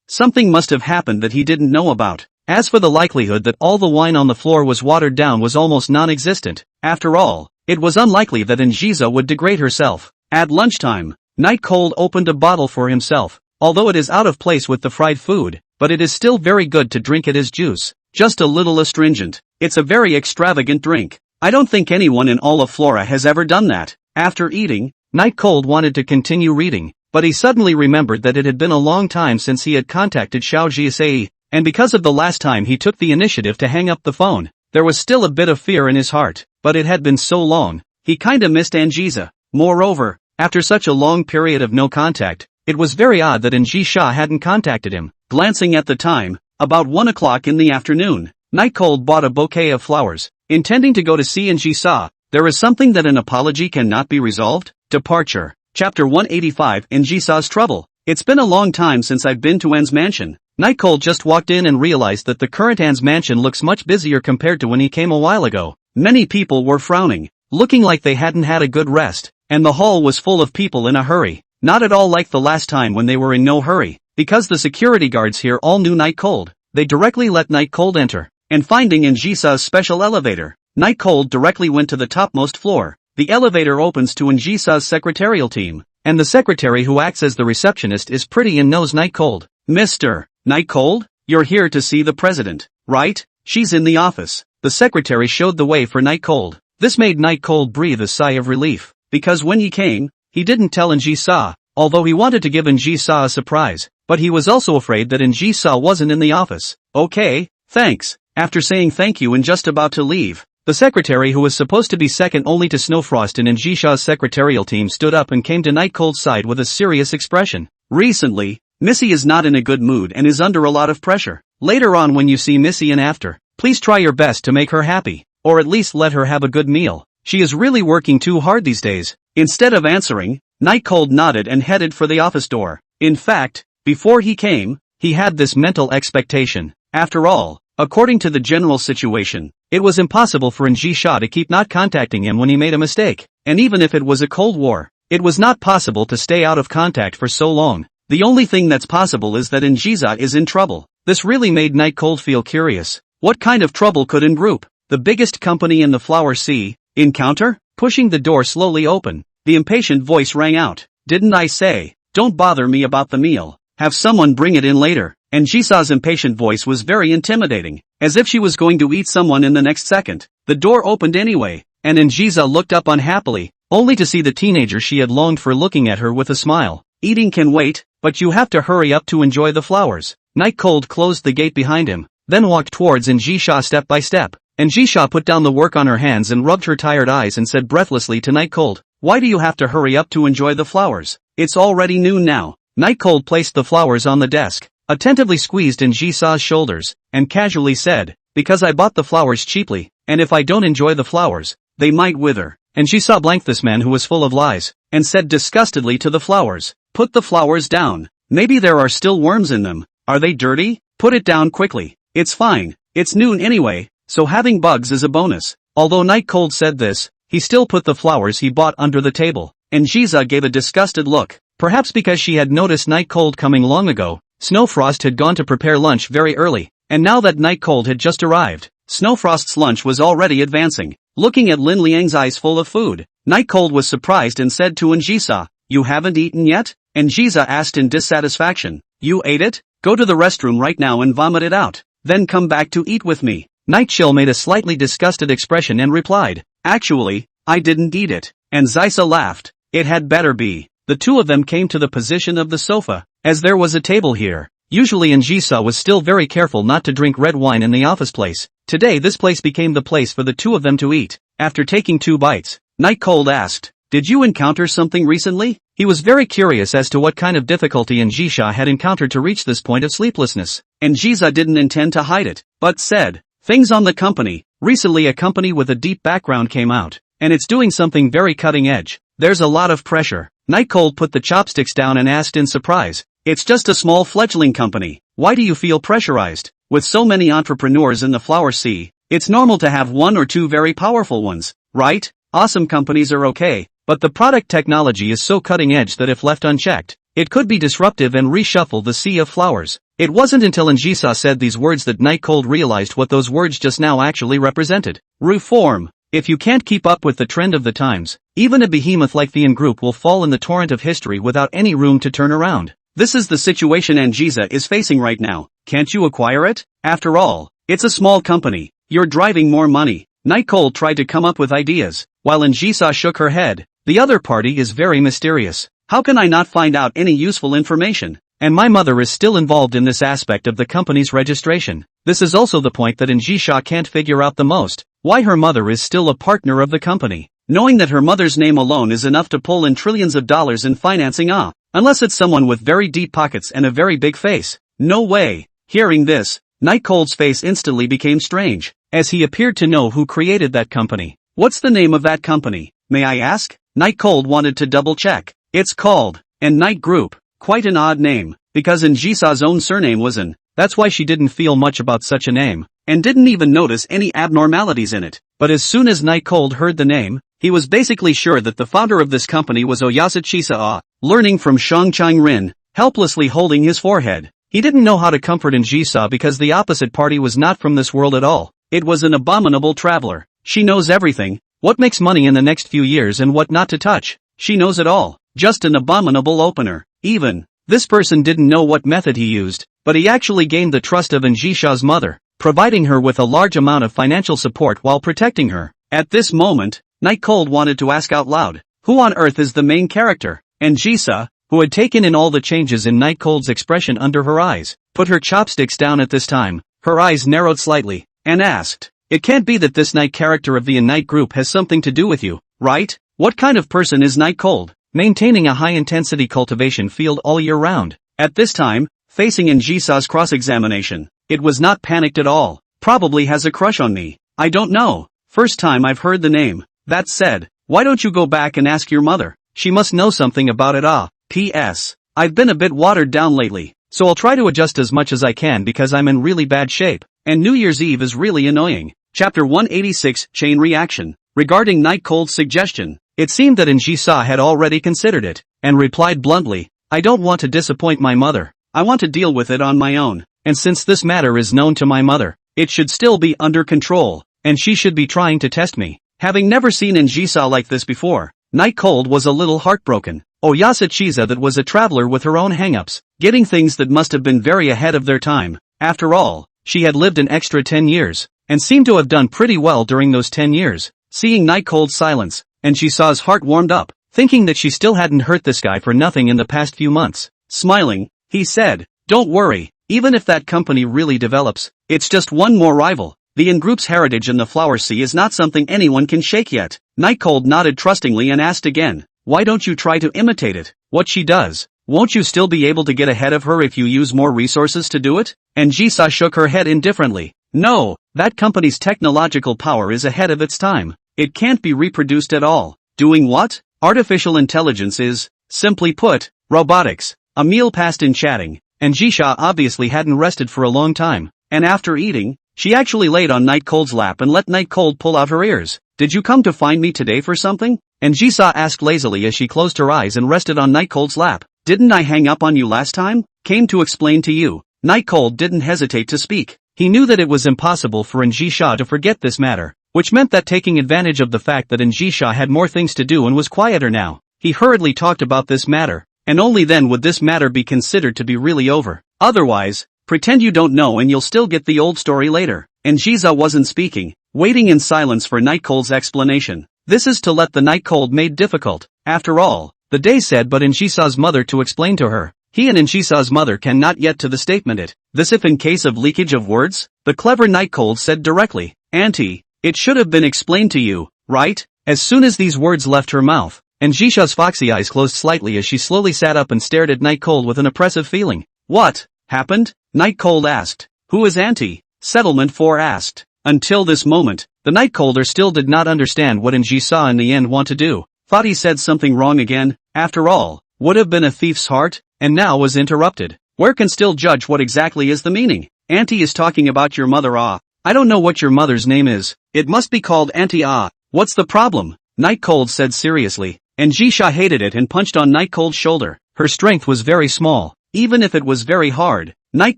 something must have happened that he didn't know about. As for the likelihood that all the wine on the floor was watered down was almost non-existent. After all, it was unlikely that Ji-sa would degrade herself. At lunchtime, Night Cold opened a bottle for himself. Although it is out of place with the fried food, but it is still very good to drink it as juice. Just a little astringent. It's a very extravagant drink. I don't think anyone in all of Flora has ever done that. After eating, Night Cold wanted to continue reading, but he suddenly remembered that it had been a long time since he had contacted Xiao Jiasei, and because of the last time he took the initiative to hang up the phone, there was still a bit of fear in his heart, but it had been so long, he kinda missed Anjisa. Moreover, after such a long period of no contact, it was very odd that Anjisa hadn't contacted him. Glancing at the time, about 1 o'clock in the afternoon, Night Cold bought a bouquet of flowers, intending to go to see Anjisa. There is something that an apology cannot be resolved. Departure. Chapter 185 Anjisa's Trouble. It's been a long time since I've been to An's mansion. Night Cold just walked in and realized that the current An's mansion looks much busier compared to when he came a while ago. Many people were frowning, looking like they hadn't had a good rest, and the hall was full of people in a hurry. Not at all like the last time when they were in no hurry. Because the security guards here all knew Night Cold, they directly let Night Cold enter. And finding Anjisa's special elevator, Night Cold directly went to the topmost floor. The elevator opens to Anjisa's secretarial team, and the secretary who acts as the receptionist is pretty and knows Night Cold. Mr. Night Cold, you're here to see the president, right? She's in the office. The secretary showed the way for Night Cold. This made Night Cold breathe a sigh of relief, because when he came, he didn't tell Anjisa, although he wanted to give Anjisa a surprise, but he was also afraid that Anjisa wasn't in the office. Okay, thanks. After saying thank you and just about to leave, the secretary who was supposed to be second only to Snowfrost in Anjisa's secretarial team stood up and came to Night Cold's side with a serious expression. Recently, Missy is not in a good mood and is under a lot of pressure. Later on when you see Missy and after, please try your best to make her happy, or at least let her have a good meal. She is really working too hard these days. Instead of answering, Night Cold nodded and headed for the office door. In fact, before he came, he had this mental expectation. After all, according to the general situation, it was impossible for Anjisa to keep not contacting him when he made a mistake, and even if it was a Cold War, it was not possible to stay out of contact for so long. The only thing that's possible is that Anjisa is in trouble. This really made Night Cold feel curious. What kind of trouble could N Group, the biggest company in the Flower Sea, encounter? Pushing the door slowly open, the impatient voice rang out. Didn't I say, don't bother me about the meal, have someone bring it in later? Anjisa's impatient voice was very intimidating, as if she was going to eat someone in the next second. The door opened anyway, and Anjisa looked up unhappily, only to see the teenager she had longed for looking at her with a smile. Eating can wait, but you have to hurry up to enjoy the flowers. Night Cold closed the gate behind him, then walked towards Anjisa step by step. Anjisa put down the work on her hands and rubbed her tired eyes and said breathlessly to Night Cold, why do you have to hurry up to enjoy the flowers? It's already noon now. Night Cold placed the flowers on the desk, attentively squeezed Anjisa's shoulders, and casually said, because I bought the flowers cheaply, and if I don't enjoy the flowers, they might wither. Anjisa blanked this man who was full of lies, and said disgustedly to the flowers, put the flowers down. Maybe there are still worms in them. Are they dirty? Put it down quickly. It's fine. It's noon anyway, so having bugs is a bonus. Although Night Cold said this, he still put the flowers he bought under the table. Anjisa gave a disgusted look, perhaps because she had noticed Night Cold coming long ago. Snowfrost had gone to prepare lunch very early, and now that Night Cold had just arrived, Snowfrost's lunch was already advancing. Looking at Lin Liang's eyes full of food, Night Cold was surprised and said to Anjisa, you haven't eaten yet? Anjisa asked in dissatisfaction, you ate it? Go to the restroom right now and vomit it out, then come back to eat with me. Night Chill made a slightly disgusted expression and replied, actually, I didn't eat it. And Zisa laughed, it had better be. The two of them came to the position of the sofa, as there was a table here. Usually Anjisa was still very careful not to drink red wine in the office place. Today this place became the place for the two of them to eat. After taking 2 bites, Night Cold asked, did you encounter something recently? He was very curious as to what kind of difficulty Anjisa had encountered to reach this point of sleeplessness. Anjisa didn't intend to hide it, but said, things on the company. Recently a company with a deep background came out, and it's doing something very cutting edge. There's a lot of pressure. Night Cold put the chopsticks down and asked in surprise, it's just a small fledgling company. Why do you feel pressurized? With so many entrepreneurs in the Flower Sea, it's normal to have 1 or 2 very powerful ones, right? Awesome companies are okay, but the product technology is so cutting edge that if left unchecked, it could be disruptive and reshuffle the sea of flowers. It wasn't until Anjisa said these words that Night Cold realized what those words just now actually represented. Reform. If you can't keep up with the trend of the times, even a behemoth like the N Group will fall in the torrent of history without any room to turn around. This is the situation Anjisa is facing right now. Can't you acquire it? After all, it's a small company. You're driving more money. Night Cold tried to come up with ideas, while Njisa shook her head. The other party is very mysterious. How can I not find out any useful information? And my mother is still involved in this aspect of the company's registration. This is also the point that Njisa can't figure out the most. Why her mother is still a partner of the company. Knowing that her mother's name alone is enough to pull in trillions of dollars in financing unless it's someone with very deep pockets and a very big face. No way. Hearing this, Night Cold's face instantly became strange, as he appeared to know who created that company. What's the name of that company, may I ask? Night Cold wanted to double check. It's called, and Night Group. Quite an odd name, because Njisa's own surname was An. That's why she didn't feel much about such a name, and didn't even notice any abnormalities in it. But as soon as Night Cold heard the name, he was basically sure that the founder of this company was Oyasa Chisa, learning from Shang Chang Rin, helplessly holding his forehead. He didn't know how to comfort Njisa because the opposite party was not from this world at all. It was an abominable traveler. She knows everything, what makes money in the next few years and what not to touch. She knows it all. Just an abominable opener. Even, this person didn't know what method he used, but he actually gained the trust of Njisha's mother, providing her with a large amount of financial support while protecting her. At this moment, Night Cold wanted to ask out loud, who on earth is the main character? Njisa, who had taken in all the changes in Night Cold's expression under her eyes, put her chopsticks down at this time, her eyes narrowed slightly, and asked, it can't be that this Night character of the Night group has something to do with you, right? What kind of person is Night Cold? Maintaining a high-intensity cultivation field all year round. At this time, facing Njisa's cross-examination, it was not panicked at all. Probably has a crush on me. I don't know. First time I've heard the name. That said, why don't you go back and ask your mother? She must know something about it. P.S. I've been a bit watered down lately, so I'll try to adjust as much as I can because I'm in really bad shape, and New Year's Eve is really annoying. Chapter 186 Chain Reaction. Regarding Night Cold's suggestion, it seemed that Njisa had already considered it, and replied bluntly, I don't want to disappoint my mother. I want to deal with it on my own, and since this matter is known to my mother, it should still be under control, and she should be trying to test me. Having never seen Njisa like this before, Night Cold was a little heartbroken. Oyasa Chiza that was a traveler with her own hang-ups, getting things that must have been very ahead of their time. After all, she had lived an extra 10 years, and seemed to have done pretty well during those 10 years. Seeing Night Cold's silence, Njisa's heart warmed up, thinking that she still hadn't hurt this guy for nothing in the past few months. Smiling, he said, don't worry, even if that company really develops, it's just one more rival. The In Group's heritage in the Flower Sea is not something anyone can shake yet. Night Cold nodded trustingly and asked again, why don't you try to imitate it? What she does, won't you still be able to get ahead of her if you use more resources to do it? Njisa shook her head indifferently. No, that company's technological power is ahead of its time. It can't be reproduced at all. Doing what? Artificial intelligence is, simply put, robotics. A meal passed in chatting, and Njisa obviously hadn't rested for a long time, and after eating, she actually laid on Night Cold's lap and let Night Cold pull out her ears. Did you come to find me today for something? Njisa asked lazily as she closed her eyes and rested on Night Cold's lap. Didn't I hang up on you last time? Came to explain to you. Night Cold didn't hesitate to speak. He knew that it was impossible for Njisa to forget this matter, which meant that taking advantage of the fact that Njisa had more things to do and was quieter now, he hurriedly talked about this matter, and only then would this matter be considered to be really over. Otherwise, pretend you don't know and you'll still get the old story later. Njisa wasn't speaking, waiting in silence for Night Cold's explanation. This is to let the Night Cold made difficult. After all, the day said but Njisa's mother to explain to her. He and Njisa's mother can not yet to the statement it. This if in case of leakage of words? The clever Night Cold said directly, Auntie, it should have been explained to you, right? As soon as these words left her mouth, Njisha's foxy eyes closed slightly as she slowly sat up and stared at Night Cold with an oppressive feeling. What happened? Night Cold asked. Who is Auntie? Settlement 4 asked. Until this moment, the Night Colder still did not understand what Njisa in the end want to do. Thought he said something wrong again. After all, would have been a thief's heart, and now was interrupted. Where can still judge what exactly is the meaning? Auntie is talking about your mother. I don't know what your mother's name is. It must be called Auntie. What's the problem? Night Cold said seriously. Njisa hated it and punched on Night Cold's shoulder. Her strength was very small. Even if it was very hard, Night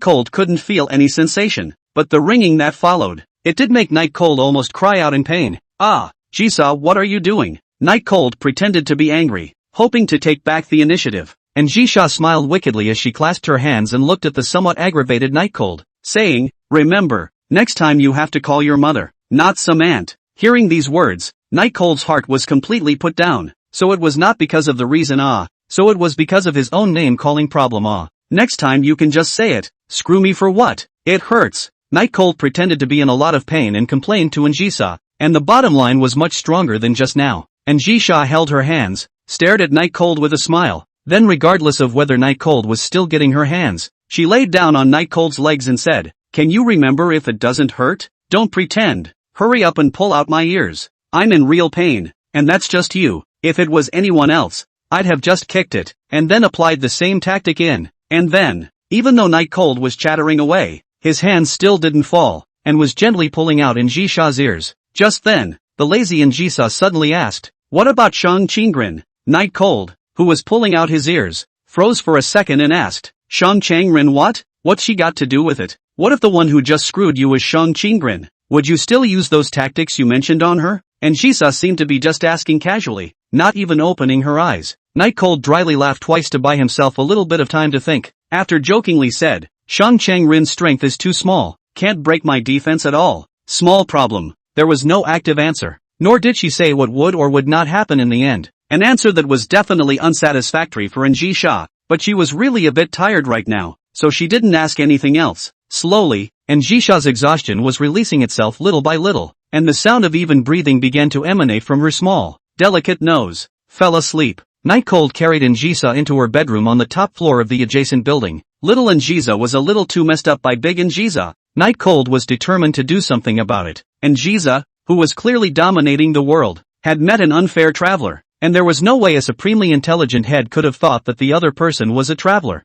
Cold couldn't feel any sensation. But the ringing that followed, it did make Night Cold almost cry out in pain. Njisa, what are you doing? Night Cold pretended to be angry, hoping to take back the initiative. Njisa smiled wickedly as she clasped her hands and looked at the somewhat aggravated Night Cold, saying, remember, next time you have to call your mother, not some aunt. Hearing these words, Night Cold's heart was completely put down. So it was not because of the reason so it was because of his own name calling problem Next time you can just say it. Screw me for what? It hurts. Night Cold pretended to be in a lot of pain and complained to Anjisa, and the bottom line was much stronger than just now. Anjisa held her hands, stared at Night Cold with a smile, then regardless of whether Night Cold was still getting her hands, she laid down on Night Cold's legs and said, "Can you remember if it doesn't hurt? Don't pretend. Hurry up and pull out my ears. I'm in real pain, and that's just you. If it was anyone else, I'd have just kicked it, and then applied the same tactic in." And then, even though Night Cold was chattering away, his hands still didn't fall, and was gently pulling out Anjisa's ears. Just then, the lazy Anjisa suddenly asked, "What about Shang Qingren?" Night Cold, who was pulling out his ears, froze for a second and asked, "Shang Qingren what? What's she got to do with it? What if the one who just screwed you was Shang Qingren? Would you still use those tactics you mentioned on her?" Anjisa seemed to be just asking casually, not even opening her eyes. Night Cold dryly laughed twice to buy himself a little bit of time to think, after jokingly said, "Shang Qingren's strength is too small, can't break my defense at all." Small problem. There was no active answer, nor did she say what would or would not happen in the end. An answer that was definitely unsatisfactory for Anjisa, but she was really a bit tired right now, so she didn't ask anything else. Slowly, Anjisa's exhaustion was releasing itself little by little, and the sound of even breathing began to emanate from her small, delicate nose. Fell asleep. Night Cold carried Anjisa into her bedroom on the top floor of the adjacent building. Little Anjisa was a little too messed up by Big Anjisa. Night Cold was determined to do something about it. Anjisa, who was clearly dominating the world, had met an unfair traveler, and there was no way a supremely intelligent head could have thought that the other person was a traveler.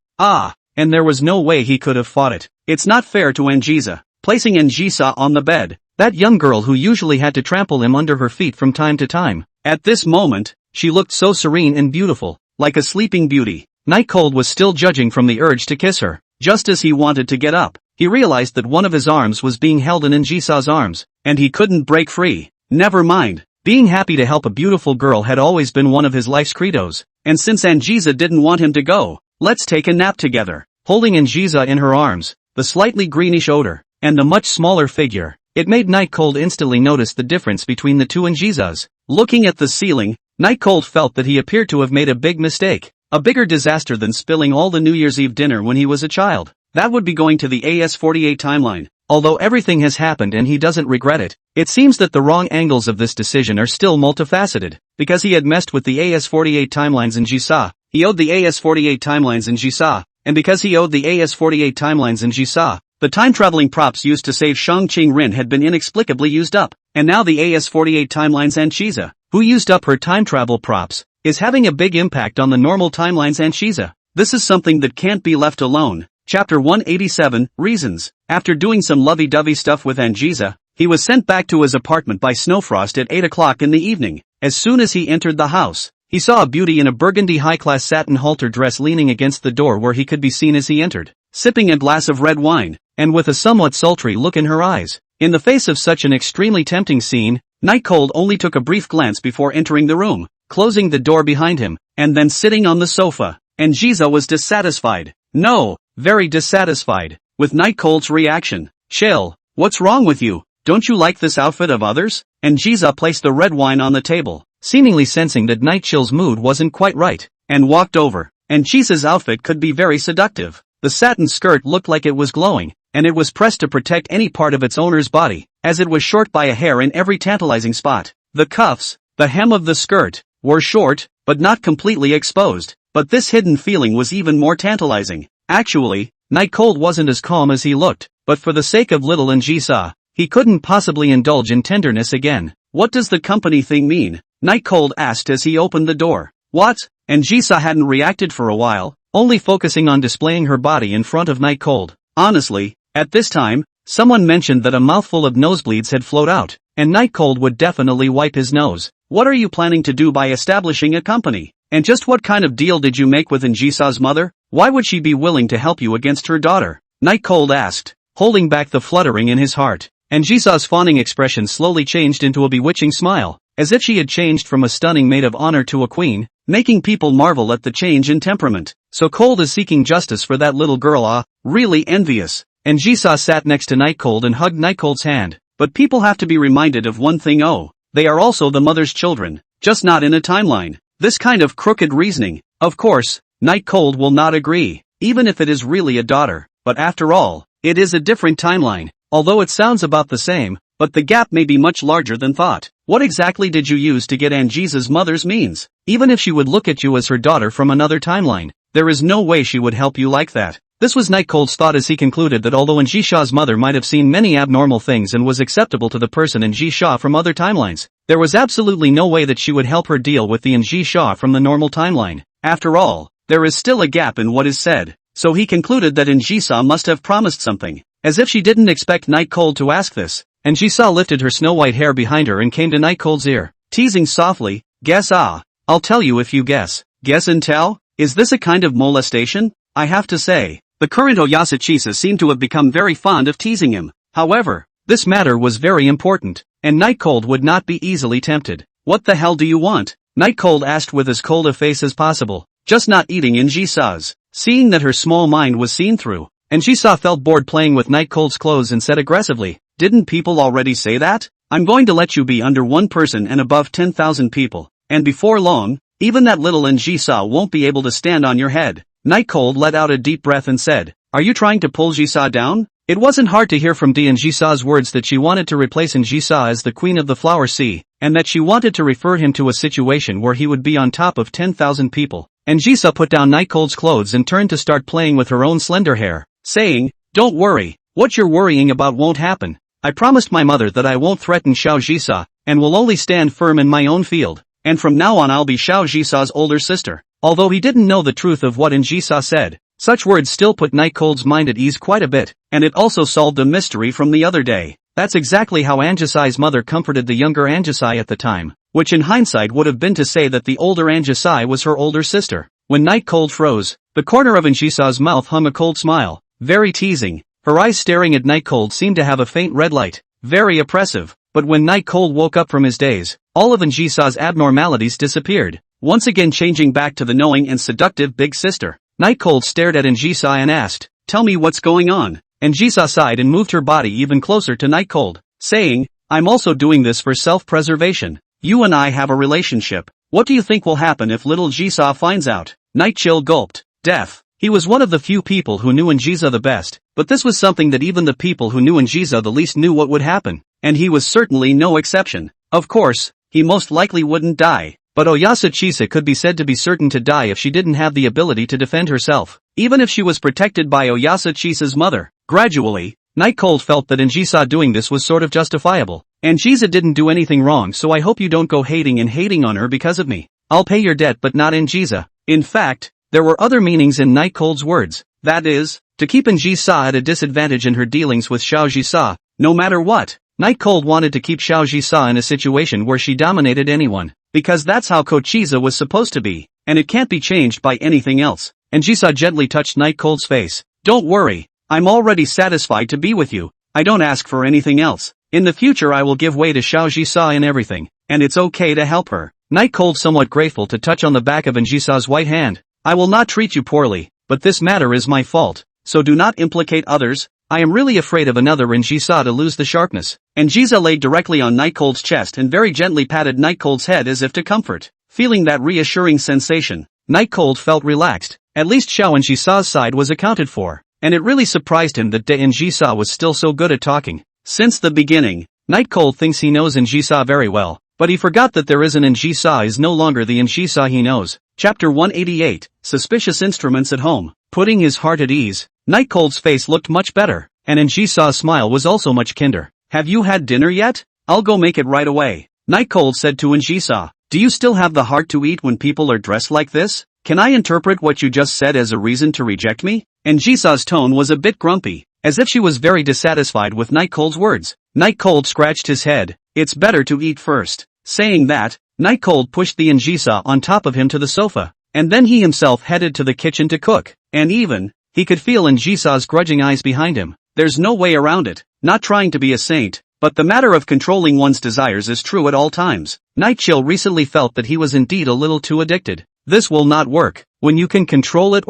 And there was no way he could have fought it. It's not fair to Anjisa. Placing Anjisa on the bed, that young girl who usually had to trample him under her feet from time to time. At this moment, she looked so serene and beautiful, like a sleeping beauty. Night Cold was still judging from the urge to kiss her. Just as he wanted to get up, he realized that one of his arms was being held in Anjisa's arms, and he couldn't break free. Never mind. Being happy to help a beautiful girl had always been one of his life's credos, and since Anjisa didn't want him to go, let's take a nap together. Holding Anjisa in her arms, the slightly greenish odor, and the much smaller figure, it made Night Cold instantly notice the difference between the two Anjisas. Looking at the ceiling, Night Cold felt that he appeared to have made a big mistake. A bigger disaster than spilling all the New Year's Eve dinner when he was a child. That would be going to the AS48 timeline. Although everything has happened and he doesn't regret it, it seems that the wrong angles of this decision are still multifaceted. Because he had messed with the AS48 timelines in Jisa, he owed the AS48 timelines in Jisa, and because he owed the AS48 timelines in Jisa, the time-traveling props used to save Shang Qingren had been inexplicably used up, and now the AS48 timelines and Shiza, who used up her time travel props, is having a big impact on the normal timelines and Shiza. This is something that can't be left alone. Chapter 187, Reasons. After doing some lovey-dovey stuff with Anjisa, he was sent back to his apartment by Snowfrost at 8 o'clock in the evening. As soon as he entered the house, he saw a beauty in a burgundy high-class satin halter dress leaning against the door where he could be seen as he entered, sipping a glass of red wine, and with a somewhat sultry look in her eyes. In the face of such an extremely tempting scene, Night Cold only took a brief glance before entering the room, closing the door behind him, and then sitting on the sofa. Anjisa was dissatisfied. No, very dissatisfied with Night Cold's reaction. "Chill, what's wrong with you? Don't you like this outfit of others?" Anjisa placed the red wine on the table, seemingly sensing that Night Chill's mood wasn't quite right, and walked over. Anjisa's outfit could be very seductive. The satin skirt looked like it was glowing, and it was pressed to protect any part of its owner's body, as it was short by a hair in every tantalizing spot. The cuffs, the hem of the skirt, were short, but not completely exposed, but this hidden feeling was even more tantalizing. Actually, Night Cold wasn't as calm as he looked, but for the sake of little Anjisa, he couldn't possibly indulge in tenderness again. "What does the company thing mean?" Night Cold asked as he opened the door. "What?" Anjisa hadn't reacted for a while, only focusing on displaying her body in front of Night Cold. Honestly, at this time, someone mentioned that a mouthful of nosebleeds had flowed out, and Night Cold would definitely wipe his nose. "What are you planning to do by establishing a company? And just what kind of deal did you make with Anjisa's mother? Why would she be willing to help you against her daughter?" Night Cold asked, holding back the fluttering in his heart. Anjisa's fawning expression slowly changed into a bewitching smile, as if she had changed from a stunning maid of honor to a queen, making people marvel at the change in temperament. "So Cold is seeking justice for that little girl, really envious." Anjisa sat next to Night Cold and hugged Night Cold's hand. But people have to be reminded of one thing: oh, they are also the mother's children, just not in a timeline. This kind of crooked reasoning. Of course, Night Cold will not agree, even if it is really a daughter, but after all, it is a different timeline. Although it sounds about the same, but the gap may be much larger than thought. What exactly did you use to get Anjisa's mother's means? Even if she would look at you as her daughter from another timeline, there is no way she would help you like that. This was Night Cold's thought as he concluded that although Anjisha's mother might have seen many abnormal things and was acceptable to the person Anjisha from other timelines, there was absolutely no way that she would help her deal with the Anjisha from the normal timeline. After all, there is still a gap in what is said, so he concluded that Anjisa must have promised something. As if she didn't expect Night Cold to ask this, Anjisa lifted her snow-white hair behind her and came to Night Cold's ear, teasing softly, "Guess I'll tell you if you guess." Guess and tell? Is this a kind of molestation? I have to say, the current Oyasachisa seemed to have become very fond of teasing him. However, this matter was very important, and Night Cold would not be easily tempted. "What the hell do you want?" Night Cold asked with as cold a face as possible, just not eating Anjisa's. Seeing that her small mind was seen through, Anjisa felt bored playing with Night Cold's clothes and said aggressively, "Didn't people already say that? I'm going to let you be under one person and above 10,000 people, and before long, even that little Anjisa won't be able to stand on your head." Night Cold let out a deep breath and said, "Are you trying to pull Jisa down?" It wasn't hard to hear from Anjisa's words that she wanted to replace Anjisa as the queen of the flower sea, and that she wanted to refer him to a situation where he would be on top of 10,000 people. Anjisa put down Night Cold's clothes and turned to start playing with her own slender hair, saying, "Don't worry, what you're worrying about won't happen. I promised my mother that I won't threaten Xiao Jisa, and will only stand firm in my own field, and from now on I'll be Xiao Jisa's older sister." Although he didn't know the truth of what Anjisa said, such words still put Night Cold's mind at ease quite a bit, and it also solved a mystery from the other day. That's exactly how Anjisai's mother comforted the younger Anjisai at the time, which in hindsight would have been to say that the older Anjisai was her older sister. When Night Cold froze, the corner of Anjisa's mouth hung a cold smile, very teasing. Her eyes staring at Night Cold seemed to have a faint red light, very oppressive, but when Night Cold woke up from his daze, all of Anjisa's abnormalities disappeared, once again changing back to the knowing and seductive big sister. Night Cold stared at Anjisa and asked, "Tell me what's going on." Anjisa sighed and moved her body even closer to Night Cold, saying, "I'm also doing this for self-preservation. You and I have a relationship. What do you think will happen if little Jisa finds out?" Night Chill gulped. Death. He was one of the few people who knew Anjisa the best, but this was something that even the people who knew Anjisa the least knew what would happen, and he was certainly no exception. Of course, he most likely wouldn't die, but Oyasachisa could be said to be certain to die if she didn't have the ability to defend herself, even if she was protected by Oyasachisa's mother. Gradually, Night Cold felt that Anjisa doing this was sort of justifiable. "Anjisa didn't do anything wrong, so I hope you don't go hating on her because of me. I'll pay your debt but not Anjisa." In fact, there were other meanings in Night Cold's words, that is, to keep Anjisa at a disadvantage in her dealings with Xiao Jisa, no matter what. Night Cold wanted to keep Xiao Jisa in a situation where she dominated anyone, because that's how Kochiza was supposed to be, and it can't be changed by anything else. Anjisa gently touched Night Cold's face. "Don't worry, I'm already satisfied to be with you. I don't ask for anything else. In the future I will give way to Xiao Jisa in everything, and it's okay to help her." Night Cold somewhat grateful to touch on the back of Anjisa's white hand. "I will not treat you poorly, but this matter is my fault, so do not implicate others. I am really afraid of another Anjisa to lose the sharpness." Anjisa laid directly on Night Cold's chest and very gently patted Night Cold's head as if to comfort. Feeling that reassuring sensation, Night Cold felt relaxed. At least Xiao Anjisa's side was accounted for, and it really surprised him that Anjisa was still so good at talking. Since the beginning, Night Cold thinks he knows Anjisa very well, but he forgot that there is an Anjisa is no longer the Anjisa he knows. Chapter 188, Suspicious Instruments at Home. Putting his heart at ease, Night Cold's face looked much better, and Anjisa's smile was also much kinder. "Have you had dinner yet? I'll go make it right away." Night Cold said to Anjisa, "Do you still have the heart to eat when people are dressed like this? Can I interpret what you just said as a reason to reject me?" Anjisa's tone was a bit grumpy, as if she was very dissatisfied with Night Cold's words. Night Cold scratched his head. "It's better to eat first." Saying that, Night Cold pushed the Anjisa on top of him to the sofa, and then he himself headed to the kitchen to cook, and even, he could feel Anjisa's grudging eyes behind him. There's no way around it, not trying to be a saint, but the matter of controlling one's desires is true at all times. Night Chill recently felt that he was indeed a little too addicted. This will not work. When you can control it,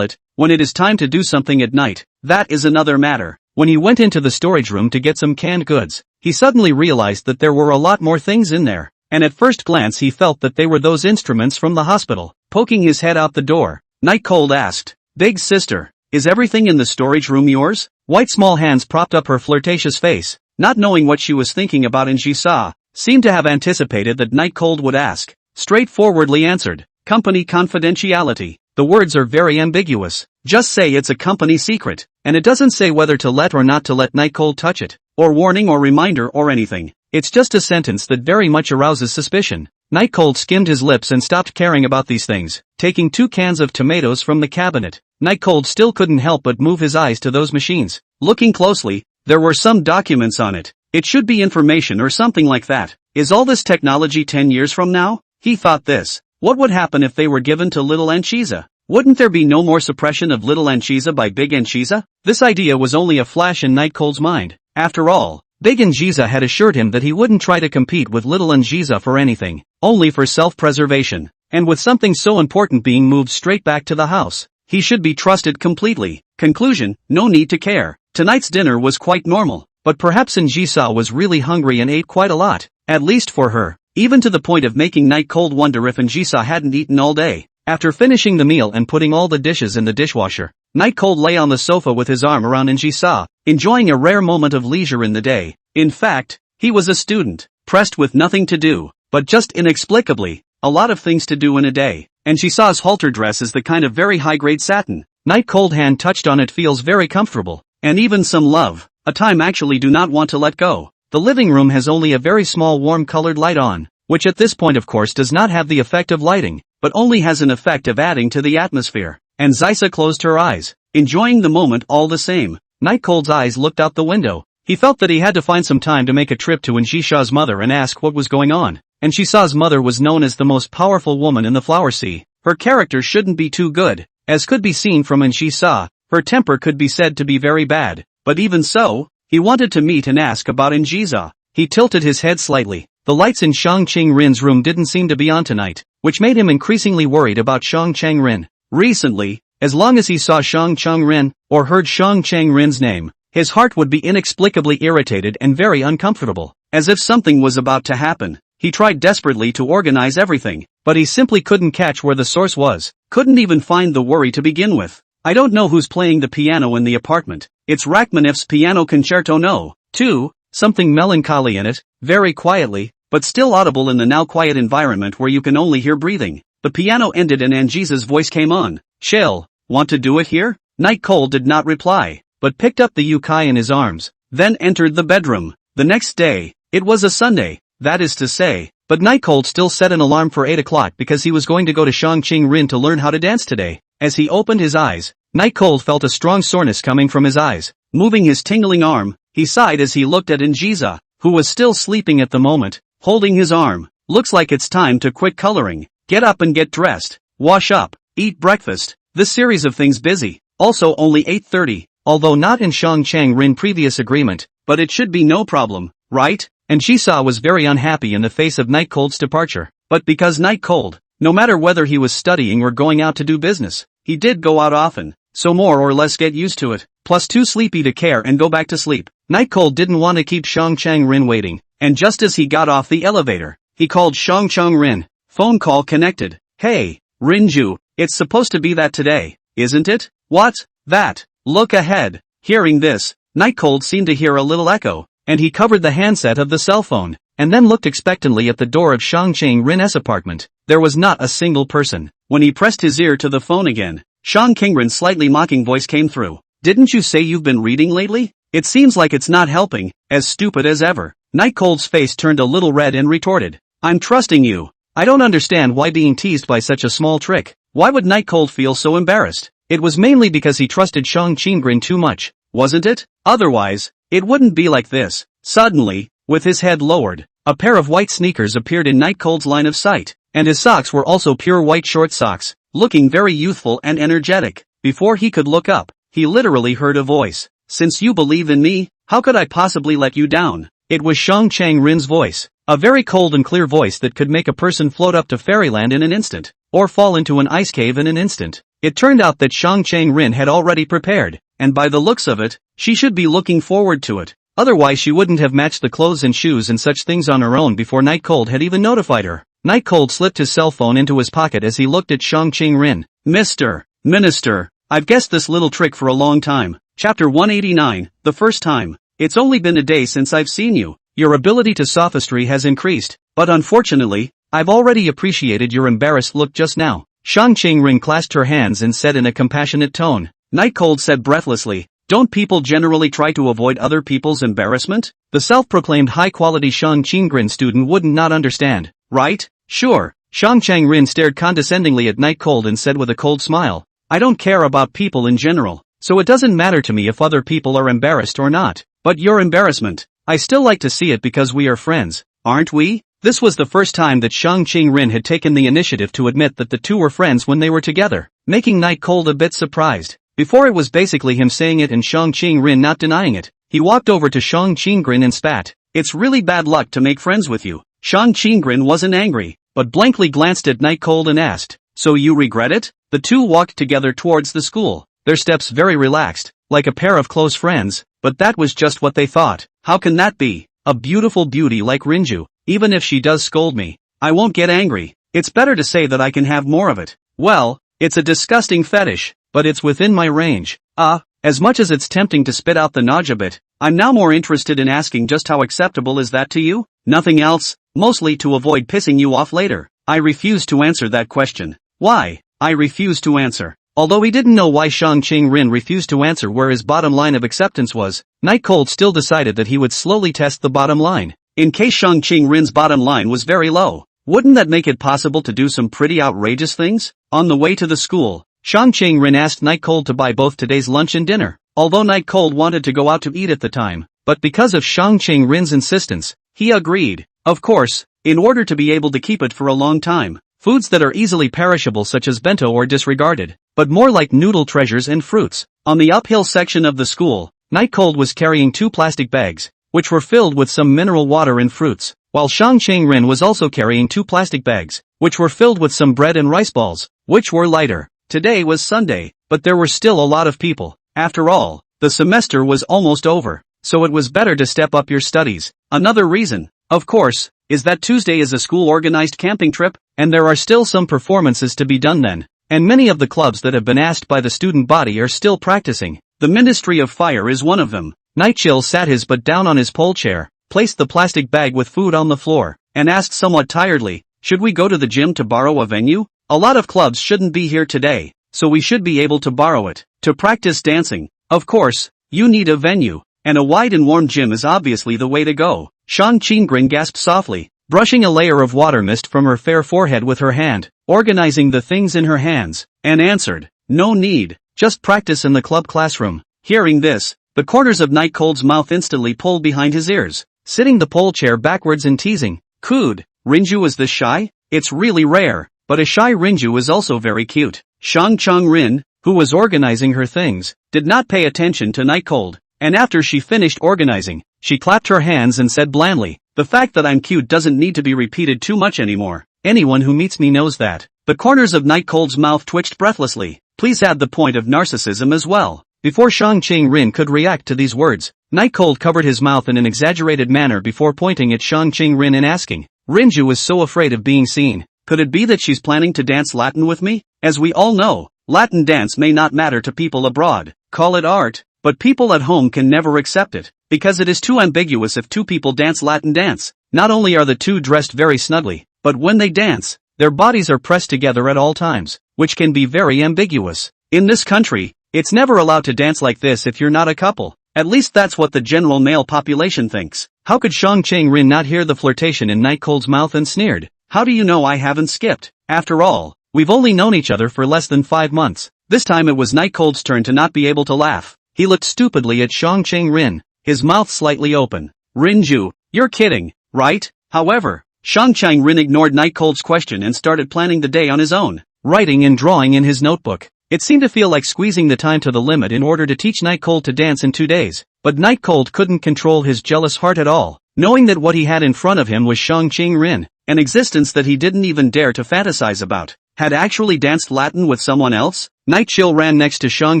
when it is time to do something at night, that is another matter. When he went into the storage room to get some canned goods, he suddenly realized that there were a lot more things in there, and at first glance he felt that they were those instruments from the hospital. Poking his head out the door, Night Cold asked, "Big sister, is everything in the storage room yours?" White small hands propped up her flirtatious face, not knowing what she was thinking about, and Ji-sa seemed to have anticipated that Night Cold would ask. Straightforwardly answered, "Company confidentiality." The words are very ambiguous. Just say it's a company secret, and it doesn't say whether to let or not to let Night Cold touch it, or warning or reminder or anything. It's just a sentence that very much arouses suspicion. Night Cold skimmed his lips and stopped caring about these things, taking 2 cans of tomatoes from the cabinet. Night Cold still couldn't help but move his eyes to those machines. Looking closely, there were some documents on it. It should be information or something like that. Is all this technology 10 years from now? He thought this. What would happen if they were given to little Anchisa? Wouldn't there be no more suppression of little Anchisa by Big Anchisa? This idea was only a flash in Night Cold's mind. After all, Big Anchisa had assured him that he wouldn't try to compete with little Anchisa for anything, only for self-preservation. And with something so important being moved straight back to the house, he should be trusted completely. Conclusion, no need to care. Tonight's dinner was quite normal, but perhaps Anchisa was really hungry and ate quite a lot, at least for her, even to the point of making Night Cold wonder if Anchisa hadn't eaten all day. After finishing the meal and putting all the dishes in the dishwasher, Night Cold lay on the sofa with his arm around Anchisa, enjoying a rare moment of leisure in the day. In fact, he was a student, pressed with nothing to do, but just inexplicably, a lot of things to do in a day. Anchisa's halter dress is the kind of very high-grade satin. Night Cold hand touched on it feels very comfortable, and even some love, a time actually do not want to let go. The living room has only a very small warm-colored light on, which at this point of course does not have the effect of lighting, but only has an effect of adding to the atmosphere. And Zisa closed her eyes, enjoying the moment all the same. Night Cold's eyes looked out the window. He felt that he had to find some time to make a trip to Anchisa's mother and ask what was going on. Anchisa's mother was known as the most powerful woman in the Flower Sea. Her character shouldn't be too good, as could be seen from Anchisa. Her temper could be said to be very bad, but even so, he wanted to meet and ask about Anchisa. He tilted his head slightly. The lights in Shang Ching-rin's room didn't seem to be on tonight, which made him increasingly worried about Shang Chang-rin. Recently, as long as he saw Shang Chang-rin, or heard Shang Chang-rin's name, his heart would be inexplicably irritated and very uncomfortable, as if something was about to happen. He tried desperately to organize everything, but he simply couldn't catch where the source was, couldn't even find the worry to begin with. I don't know who's playing the piano in the apartment. It's Rachmaninoff's Piano Concerto No. 2, something melancholy in it, very quietly, but still audible in the now quiet environment where you can only hear breathing. The piano ended and Anchisa's voice came on. "Shell, want to do it here?" Night Cold did not reply, but picked up the yukai in his arms, then entered the bedroom. The next day, it was a Sunday, that is to say, but Night Cold still set an alarm for 8 o'clock because he was going to go to Shang Ching-rin to learn how to dance today. As he opened his eyes, Night Cold felt a strong soreness coming from his eyes. Moving his tingling arm, he sighed as he looked at Anchisa, who was still sleeping at the moment, holding his arm. "Looks like it's time to quit coloring. Get up and get dressed, wash up, eat breakfast." This series of things busy. Also only 8:30, although not in Shang Chang-rin previous agreement, but it should be no problem, right? And Anchisa was very unhappy in the face of Night Cold's departure. But because Night Cold, no matter whether he was studying or going out to do business, he did go out often, so more or less get used to it, plus too sleepy to care and go back to sleep. Night Cold didn't want to keep Shang Chang-rin waiting, and just as he got off the elevator, he called Shang Chang-rin. Phone call connected. "Hey, Rinju, it's supposed to be that today, isn't it?" "What? That? Look ahead." Hearing this, Night Cold seemed to hear a little echo, and he covered the handset of the cell phone, and then looked expectantly at the door of Shang Chang-rin's apartment. There was not a single person. When he pressed his ear to the phone again, Shang Chang-rin's slightly mocking voice came through. "Didn't you say you've been reading lately? It seems like it's not helping." As stupid as ever. Night Cold's face turned a little red and retorted, "I'm trusting you. I don't understand why being teased by such a small trick." Why would Night Cold feel so embarrassed? It was mainly because he trusted Shang Ching-rin too much, wasn't it? Otherwise, it wouldn't be like this. Suddenly, with his head lowered, a pair of white sneakers appeared in Night Cold's line of sight, and his socks were also pure white short socks, looking very youthful and energetic. Before he could look up, he literally heard a voice. "Since you believe in me, how could I possibly let you down?" It was Shang Chang-rin's voice, a very cold and clear voice that could make a person float up to fairyland in an instant, or fall into an ice cave in an instant. It turned out that Shang Chang-rin had already prepared, and by the looks of it, she should be looking forward to it. Otherwise she wouldn't have matched the clothes and shoes and such things on her own before Night Cold had even notified her. Night Cold slipped his cell phone into his pocket as he looked at Shang Qing-rin. Mr. Minister, I've guessed this little trick for a long time. Chapter 189, the first time. It's only been a day since I've seen you. Your ability to sophistry has increased, but unfortunately, I've already appreciated your embarrassed look just now. Shang Qing-rin clasped her hands and said in a compassionate tone. Night Cold said breathlessly, don't people generally try to avoid other people's embarrassment? The self-proclaimed high-quality Shang Qing-rin student wouldn't not understand, right? Sure. Shang Qing-rin stared condescendingly at Night Cold and said with a cold smile, I don't care about people in general, so it doesn't matter to me if other people are embarrassed or not. But your embarrassment, I still like to see it because we are friends, aren't we? This was the first time that Shang Qing-rin had taken the initiative to admit that the two were friends when they were together, making Night Cold a bit surprised. Before it was basically him saying it and Shang Qing-rin not denying it. He walked over to Shang Qing-rin and spat. It's really bad luck to make friends with you. Shang Qing-rin wasn't angry, but blankly glanced at Night Cold and asked, so you regret it? The two walked together towards the school, their steps very relaxed, like a pair of close friends, but that was just what they thought. How can that be? A beautiful beauty like Rinju, even if she does scold me, I won't get angry. It's better to say that I can have more of it. Well, it's a disgusting fetish, but it's within my range. As much as it's tempting to spit out the nausea bit, I'm now more interested in asking just how acceptable is that to you? Nothing else, mostly to avoid pissing you off later. I refuse to answer that question. Why? I refuse to answer. Although he didn't know why Shang Qing-rin refused to answer where his bottom line of acceptance was, Night Cold still decided that he would slowly test the bottom line. In case Shang Qing-rin's bottom line was very low, wouldn't that make it possible to do some pretty outrageous things? On the way to the school, Shang Qing-rin asked Night Cold to buy both today's lunch and dinner. Although Night Cold wanted to go out to eat at the time, but because of Shang Qing-rin's insistence, he agreed. Of course, in order to be able to keep it for a long time. Foods that are easily perishable such as bento or disregarded, but more like noodle treasures and fruits. On the uphill section of the school, Night Cold was carrying 2 plastic bags, which were filled with some mineral water and fruits, while Shang Qing-rin was also carrying 2 plastic bags, which were filled with some bread and rice balls, which were lighter. Today was Sunday, but there were still a lot of people. After all, the semester was almost over, so it was better to step up your studies. Another reason, of course, is that Tuesday is a school-organized camping trip, and there are still some performances to be done then, and many of the clubs that have been asked by the student body are still practicing. The Ministry of Fire is one of them. Night Chill sat his butt down on his pole chair, placed the plastic bag with food on the floor, and asked somewhat tiredly, should we go to the gym to borrow a venue? A lot of clubs shouldn't be here today, so we should be able to borrow it. To practice dancing, of course, you need a venue, and a wide and warm gym is obviously the way to go. Shang Qing-rin gasped softly, brushing a layer of water mist from her fair forehead with her hand, organizing the things in her hands, and answered, no need, just practice in the club classroom. Hearing this, the corners of Night Cold's mouth instantly pulled behind his ears, sitting the pole chair backwards and teasing, Cood, Rinju is this shy? It's really rare, but a shy Rinju is also very cute. Shang Qing-rin, who was organizing her things, did not pay attention to Night Cold, and after she finished organizing, she clapped her hands and said blandly, the fact that I'm cute doesn't need to be repeated too much anymore. Anyone who meets me knows that. The corners of Night Cold's mouth twitched breathlessly. Please add the point of narcissism as well. Before Shang Qing-rin could react to these words, Night Cold covered his mouth in an exaggerated manner before pointing at Shang Qing-rin and asking, Rinju is so afraid of being seen. Could it be that she's planning to dance Latin with me? As we all know, Latin dance may not matter to people abroad. Call it art, but people at home can never accept it, because it is too ambiguous if 2 people dance Latin dance. Not only are the 2 dressed very snugly, but when they dance, their bodies are pressed together at all times, which can be very ambiguous. In this country, it's never allowed to dance like this if you're not a couple. At least that's what the general male population thinks. How could Shang Qing-rin not hear the flirtation in Night Cold's mouth and sneered, how do you know I haven't skipped? After all, we've only known each other for less than 5 months. This time it was Night Cold's turn to not be able to laugh. He looked stupidly at Shang Qing-rin, his mouth slightly open. Rinju, you're kidding, right? However, Shang Qing-rin ignored Night Cold's question and started planning the day on his own, writing and drawing in his notebook. It seemed to feel like squeezing the time to the limit in order to teach Night Cold to dance in 2 days, but Night Cold couldn't control his jealous heart at all, knowing that what he had in front of him was Shang Qing-rin, an existence that he didn't even dare to fantasize about. Had actually danced Latin with someone else? Night Chill ran next to Shang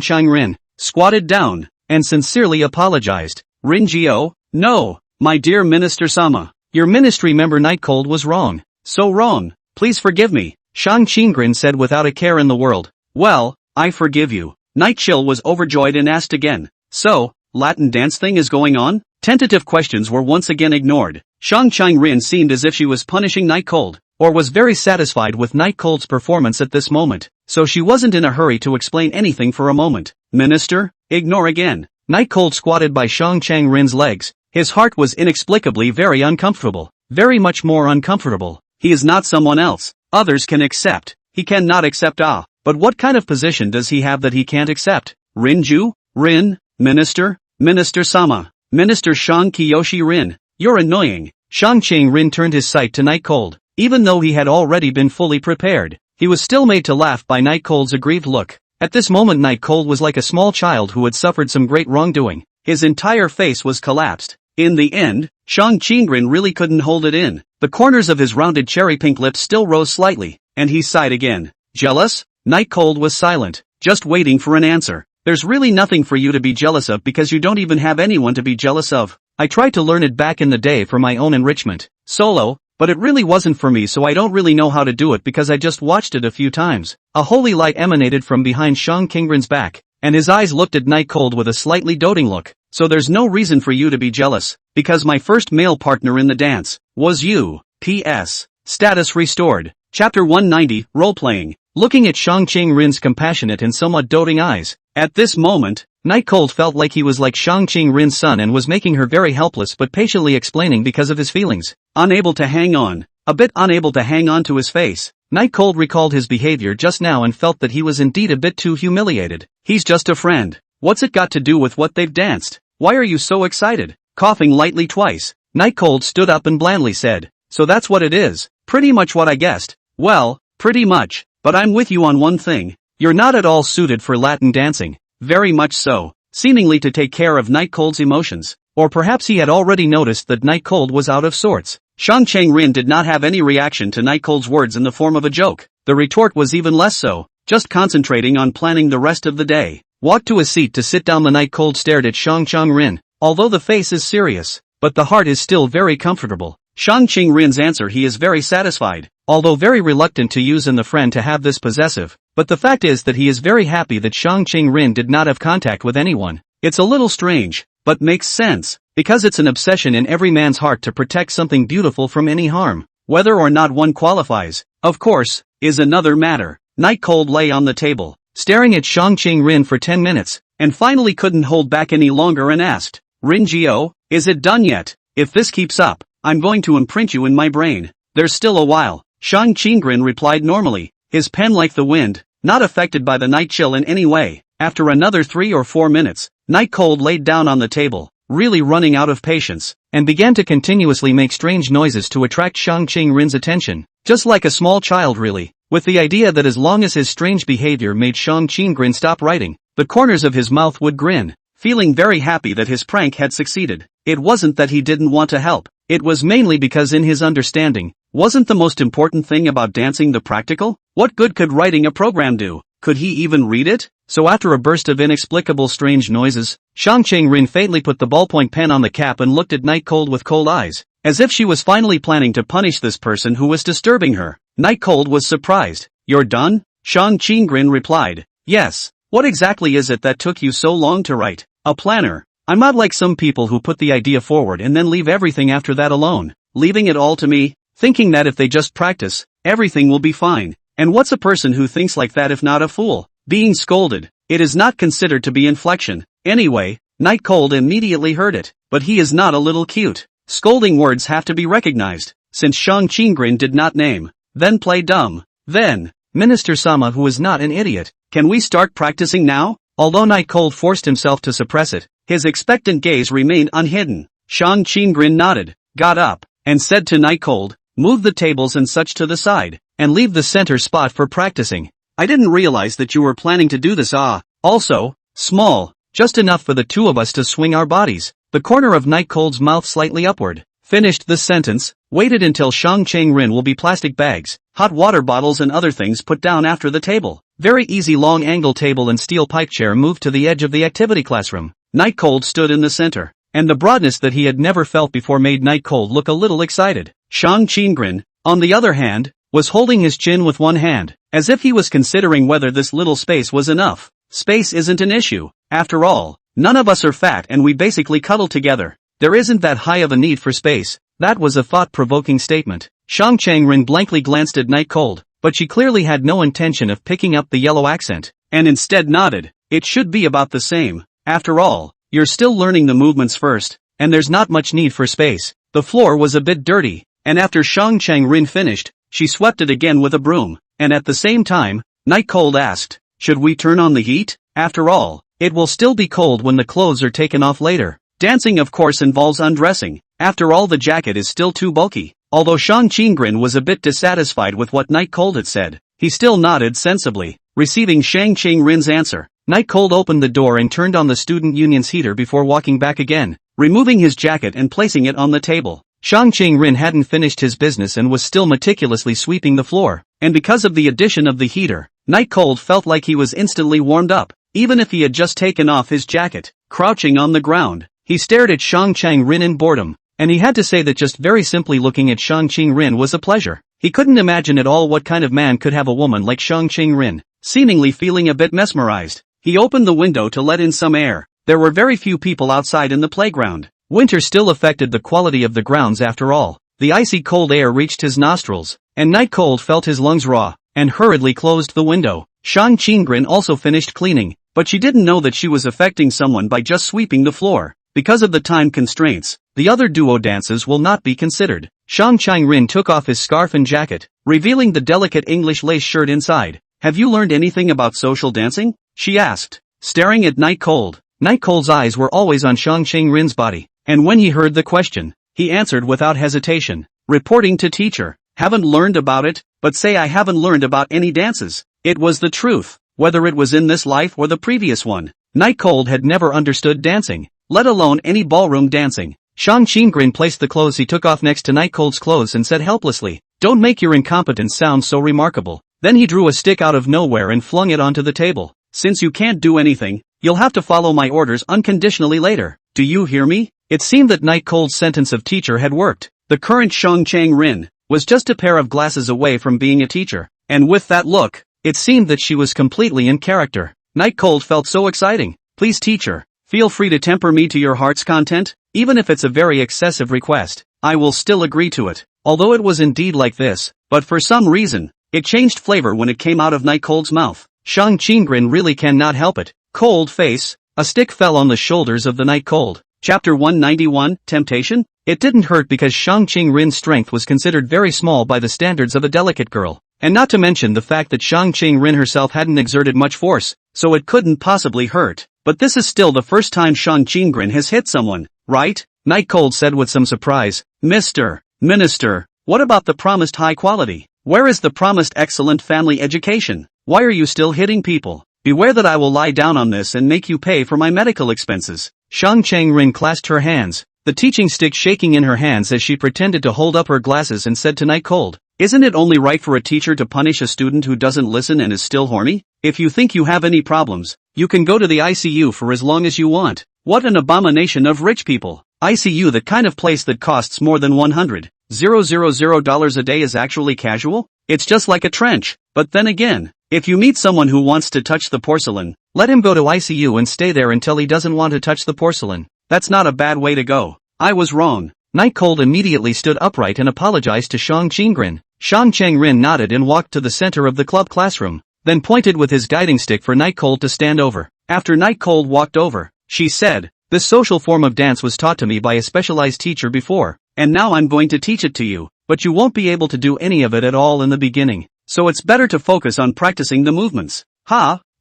Qing-rin, squatted down, and sincerely apologized. Rinjio, No, my dear Minister Sama. Your ministry member Night Cold was wrong. So wrong. Please forgive me, Shang Qinggren said without a care in the world. Well, I forgive you. Night Chill was overjoyed and asked again. So, Latin dance thing is going on? Tentative questions were once again ignored. Shang Qinggren seemed as if she was punishing Night Cold, or was very satisfied with Night Cold's performance at this moment, so she wasn't in a hurry to explain anything for a moment. Minister, ignore again. Night Cold squatted by Shang Qinggren's legs. His heart was inexplicably very uncomfortable. Very much more uncomfortable. He is not someone else. Others can accept. He cannot accept but what kind of position does he have that he can't accept? Rinju? Rin? Minister? Minister Sama. Minister Shang Kiyoshi Rin. You're annoying. Shang Qinggren turned his sight to Night Cold. Even though he had already been fully prepared, he was still made to laugh by Night Cold's aggrieved look. At this moment Night Cold was like a small child who had suffered some great wrongdoing. His entire face was collapsed. In the end, Shang Qinggren really couldn't hold it in. The corners of his rounded cherry-pink lips still rose slightly, and he sighed again. Jealous? Night Cold was silent, just waiting for an answer. There's really nothing for you to be jealous of because you don't even have anyone to be jealous of. I tried to learn it back in the day for my own enrichment, solo, but it really wasn't for me, so I don't really know how to do it because I just watched it a few times. A holy light emanated from behind Shang Qinggren's back, and his eyes looked at Night Cold with a slightly doting look. So there's no reason for you to be jealous, because my first male partner in the dance was you. P.S. Status restored. Chapter 190, Role-Playing. Looking at Shang Qinggren's compassionate and somewhat doting eyes, at this moment, Night Cold felt like he was like Shang Qinggren's son and was making her very helpless but patiently explaining because of his feelings. Unable to hang on. A bit unable to hang on to his face. Night Cold recalled his behavior just now and felt that he was indeed a bit too humiliated. He's just a friend. What's it got to do with what they've danced? Why are you so excited? Coughing lightly twice, Night Cold stood up and blandly said, so that's what it is. Pretty much what I guessed. Well, pretty much. But I'm with you on one thing. You're not at all suited for Latin dancing. Very much so. Seemingly to take care of Night Cold's emotions. Or perhaps he had already noticed that Night Cold was out of sorts. Shang Qinggren did not have any reaction to Night Cold's words in the form of a joke. The retort was even less so, just concentrating on planning the rest of the day. Walked to a seat to sit down. The Night Cold stared at Shang Qinggren. Although the face is serious, but the heart is still very comfortable. Shang Qinggren's answer: he is very satisfied, although very reluctant to use in the friend to have this possessive, but the fact is that he is very happy that Shang Qinggren did not have contact with anyone. It's a little strange, but makes sense, because it's an obsession in every man's heart to protect something beautiful from any harm. Whether or not one qualifies, of course, is another matter. Night Cold lay on the table, staring at Shang Qinggren for 10 minutes, and finally couldn't hold back any longer and asked, Rinjio, is it done yet? If this keeps up, I'm going to imprint you in my brain. There's still a while. Shang Qinggren replied normally, his pen like the wind, not affected by the night chill in any way. After another 3 or 4 minutes, Night Cold laid down on the table, really running out of patience, and began to continuously make strange noises to attract Shang Qinggren's attention, just like a small child really, with the idea that as long as his strange behavior made Shang Qinggren stop writing, the corners of his mouth would grin, feeling very happy that his prank had succeeded. It wasn't that he didn't want to help. It was mainly because in his understanding, wasn't the most important thing about dancing the practical? What good could writing a program do? Could he even read it? So after a burst of inexplicable strange noises, Shang Qinggren fatally put the ballpoint pen on the cap and looked at Night Cold with cold eyes, as if she was finally planning to punish this person who was disturbing her. Night Cold was surprised. You're done? Shang Qinggren replied. Yes. What exactly is it that took you so long to write? A planner. I'm not like some people who put the idea forward and then leave everything after that alone, leaving it all to me, thinking that if they just practice, everything will be fine. And what's a person who thinks like that if not a fool? Being scolded. It is not considered to be inflection. Anyway, Night Cold immediately heard it, but he is not a little cute. Scolding words have to be recognized, since Shang Qinggren did not name, then play dumb. Then, Minister Sama, who is not an idiot, can we start practicing now? Although Night Cold forced himself to suppress it, his expectant gaze remained unhidden. Shang Qinggren nodded, got up, and said to Night Cold, move the tables and such to the side, and leave the center spot for practicing. I didn't realize that you were planning to do this. Also, small, just enough for the two of us to swing our bodies. The corner of Night Cold's mouth slightly upward. Finished the sentence, waited until Shang Qinggren will be plastic bags, hot water bottles and other things put down after the table. Very easy long angle table and steel pipe chair moved to the edge of the activity classroom. Night Cold stood in the center, and the broadness that he had never felt before made Night Cold look a little excited. Shang Qingren, on the other hand, was holding his chin with one hand, as if he was considering whether this little space was enough. Space isn't an issue. After all, none of us are fat and we basically cuddle together. There isn't that high of a need for space. That was a thought-provoking statement. Shang Qingren blankly glanced at Night Cold, but she clearly had no intention of picking up the yellow accent, and instead nodded. It should be about the same. After all, you're still learning the movements first, and there's not much need for space. The floor was a bit dirty, and after Shang Qingren finished, she swept it again with a broom, and at the same time, Night Cold asked, should we turn on the heat? After all, it will still be cold when the clothes are taken off later. Dancing of course involves undressing. After all, the jacket is still too bulky. Although Shang Qingren was a bit dissatisfied with what Night Cold had said, he still nodded sensibly. Receiving Shang Qingren's answer, Night Cold opened the door and turned on the student union's heater before walking back again, removing his jacket and placing it on the table. Shang Qingren hadn't finished his business and was still meticulously sweeping the floor, and because of the addition of the heater, Night Cold felt like he was instantly warmed up, even if he had just taken off his jacket. Crouching on the ground, he stared at Shang Qingren in boredom, and he had to say that just very simply looking at Shang Qingren was a pleasure. He couldn't imagine at all what kind of man could have a woman like Shang Qingren. Seemingly feeling a bit mesmerized, he opened the window to let in some air. There were very few people outside in the playground. Winter still affected the quality of the grounds after all. The icy cold air reached his nostrils, and Night Cold felt his lungs raw, and hurriedly closed the window. Shang Qingren also finished cleaning, but she didn't know that she was affecting someone by just sweeping the floor. Because of the time constraints, the other duo dances will not be considered. Shang Qingren took off his scarf and jacket, revealing the delicate English lace shirt inside. Have you learned anything about social dancing? She asked, staring at Night Cold. Night Cold's eyes were always on Shang Qingren's body, and when he heard the question, he answered without hesitation. Reporting to teacher. Haven't learned about it, but say I haven't learned about any dances. It was the truth, whether it was in this life or the previous one. Night Cold had never understood dancing, let alone any ballroom dancing. Shang Qingren placed the clothes he took off next to Night Cold's clothes and said helplessly, "Don't make your incompetence sound so remarkable." Then he drew a stick out of nowhere and flung it onto the table. "Since you can't do anything, you'll have to follow my orders unconditionally later. Do you hear me?" It seemed that Night Cold's sentence of teacher had worked. The current Shang Qingren was just a pair of glasses away from being a teacher, and with that look, it seemed that she was completely in character. Night Cold felt so exciting. "Please teacher, feel free to temper me to your heart's content, even if it's a very excessive request. I will still agree to it." Although it was indeed like this, but for some reason, it changed flavor when it came out of Night Cold's mouth. Shang Qingren really cannot help it. Cold face. A stick fell on the shoulders of the Night Cold. Chapter 191, Temptation? It didn't hurt because Shang Qingren's strength was considered very small by the standards of a delicate girl, and not to mention the fact that Shang Qingren herself hadn't exerted much force, so it couldn't possibly hurt. But this is still the first time Shang Qingren has hit someone, right? Night Cold said with some surprise. Mr. Minister, what about the promised high quality? Where is the promised excellent family education? Why are you still hitting people? Beware that I will lie down on this and make you pay for my medical expenses. Shang Qingren clasped her hands, the teaching stick shaking in her hands as she pretended to hold up her glasses and said to Night Cold, "Isn't it only right for a teacher to punish a student who doesn't listen and is still horny? If you think you have any problems, you can go to the ICU for as long as you want." What an abomination of rich people. ICU, the kind of place that costs more than $100,000 a day, is actually casual? It's just like a trench. But then again, if you meet someone who wants to touch the porcelain, let him go to ICU and stay there until he doesn't want to touch the porcelain. That's not a bad way to go. I was wrong. Night Cold immediately stood upright and apologized to Shang Qingren. Shang Qingren nodded and walked to the center of the club classroom, then pointed with his guiding stick for Night Cold to stand over. After Night Cold walked over, she said, "This social form of dance was taught to me by a specialized teacher before, and now I'm going to teach it to you, but you won't be able to do any of it at all in the beginning, so it's better to focus on practicing the movements."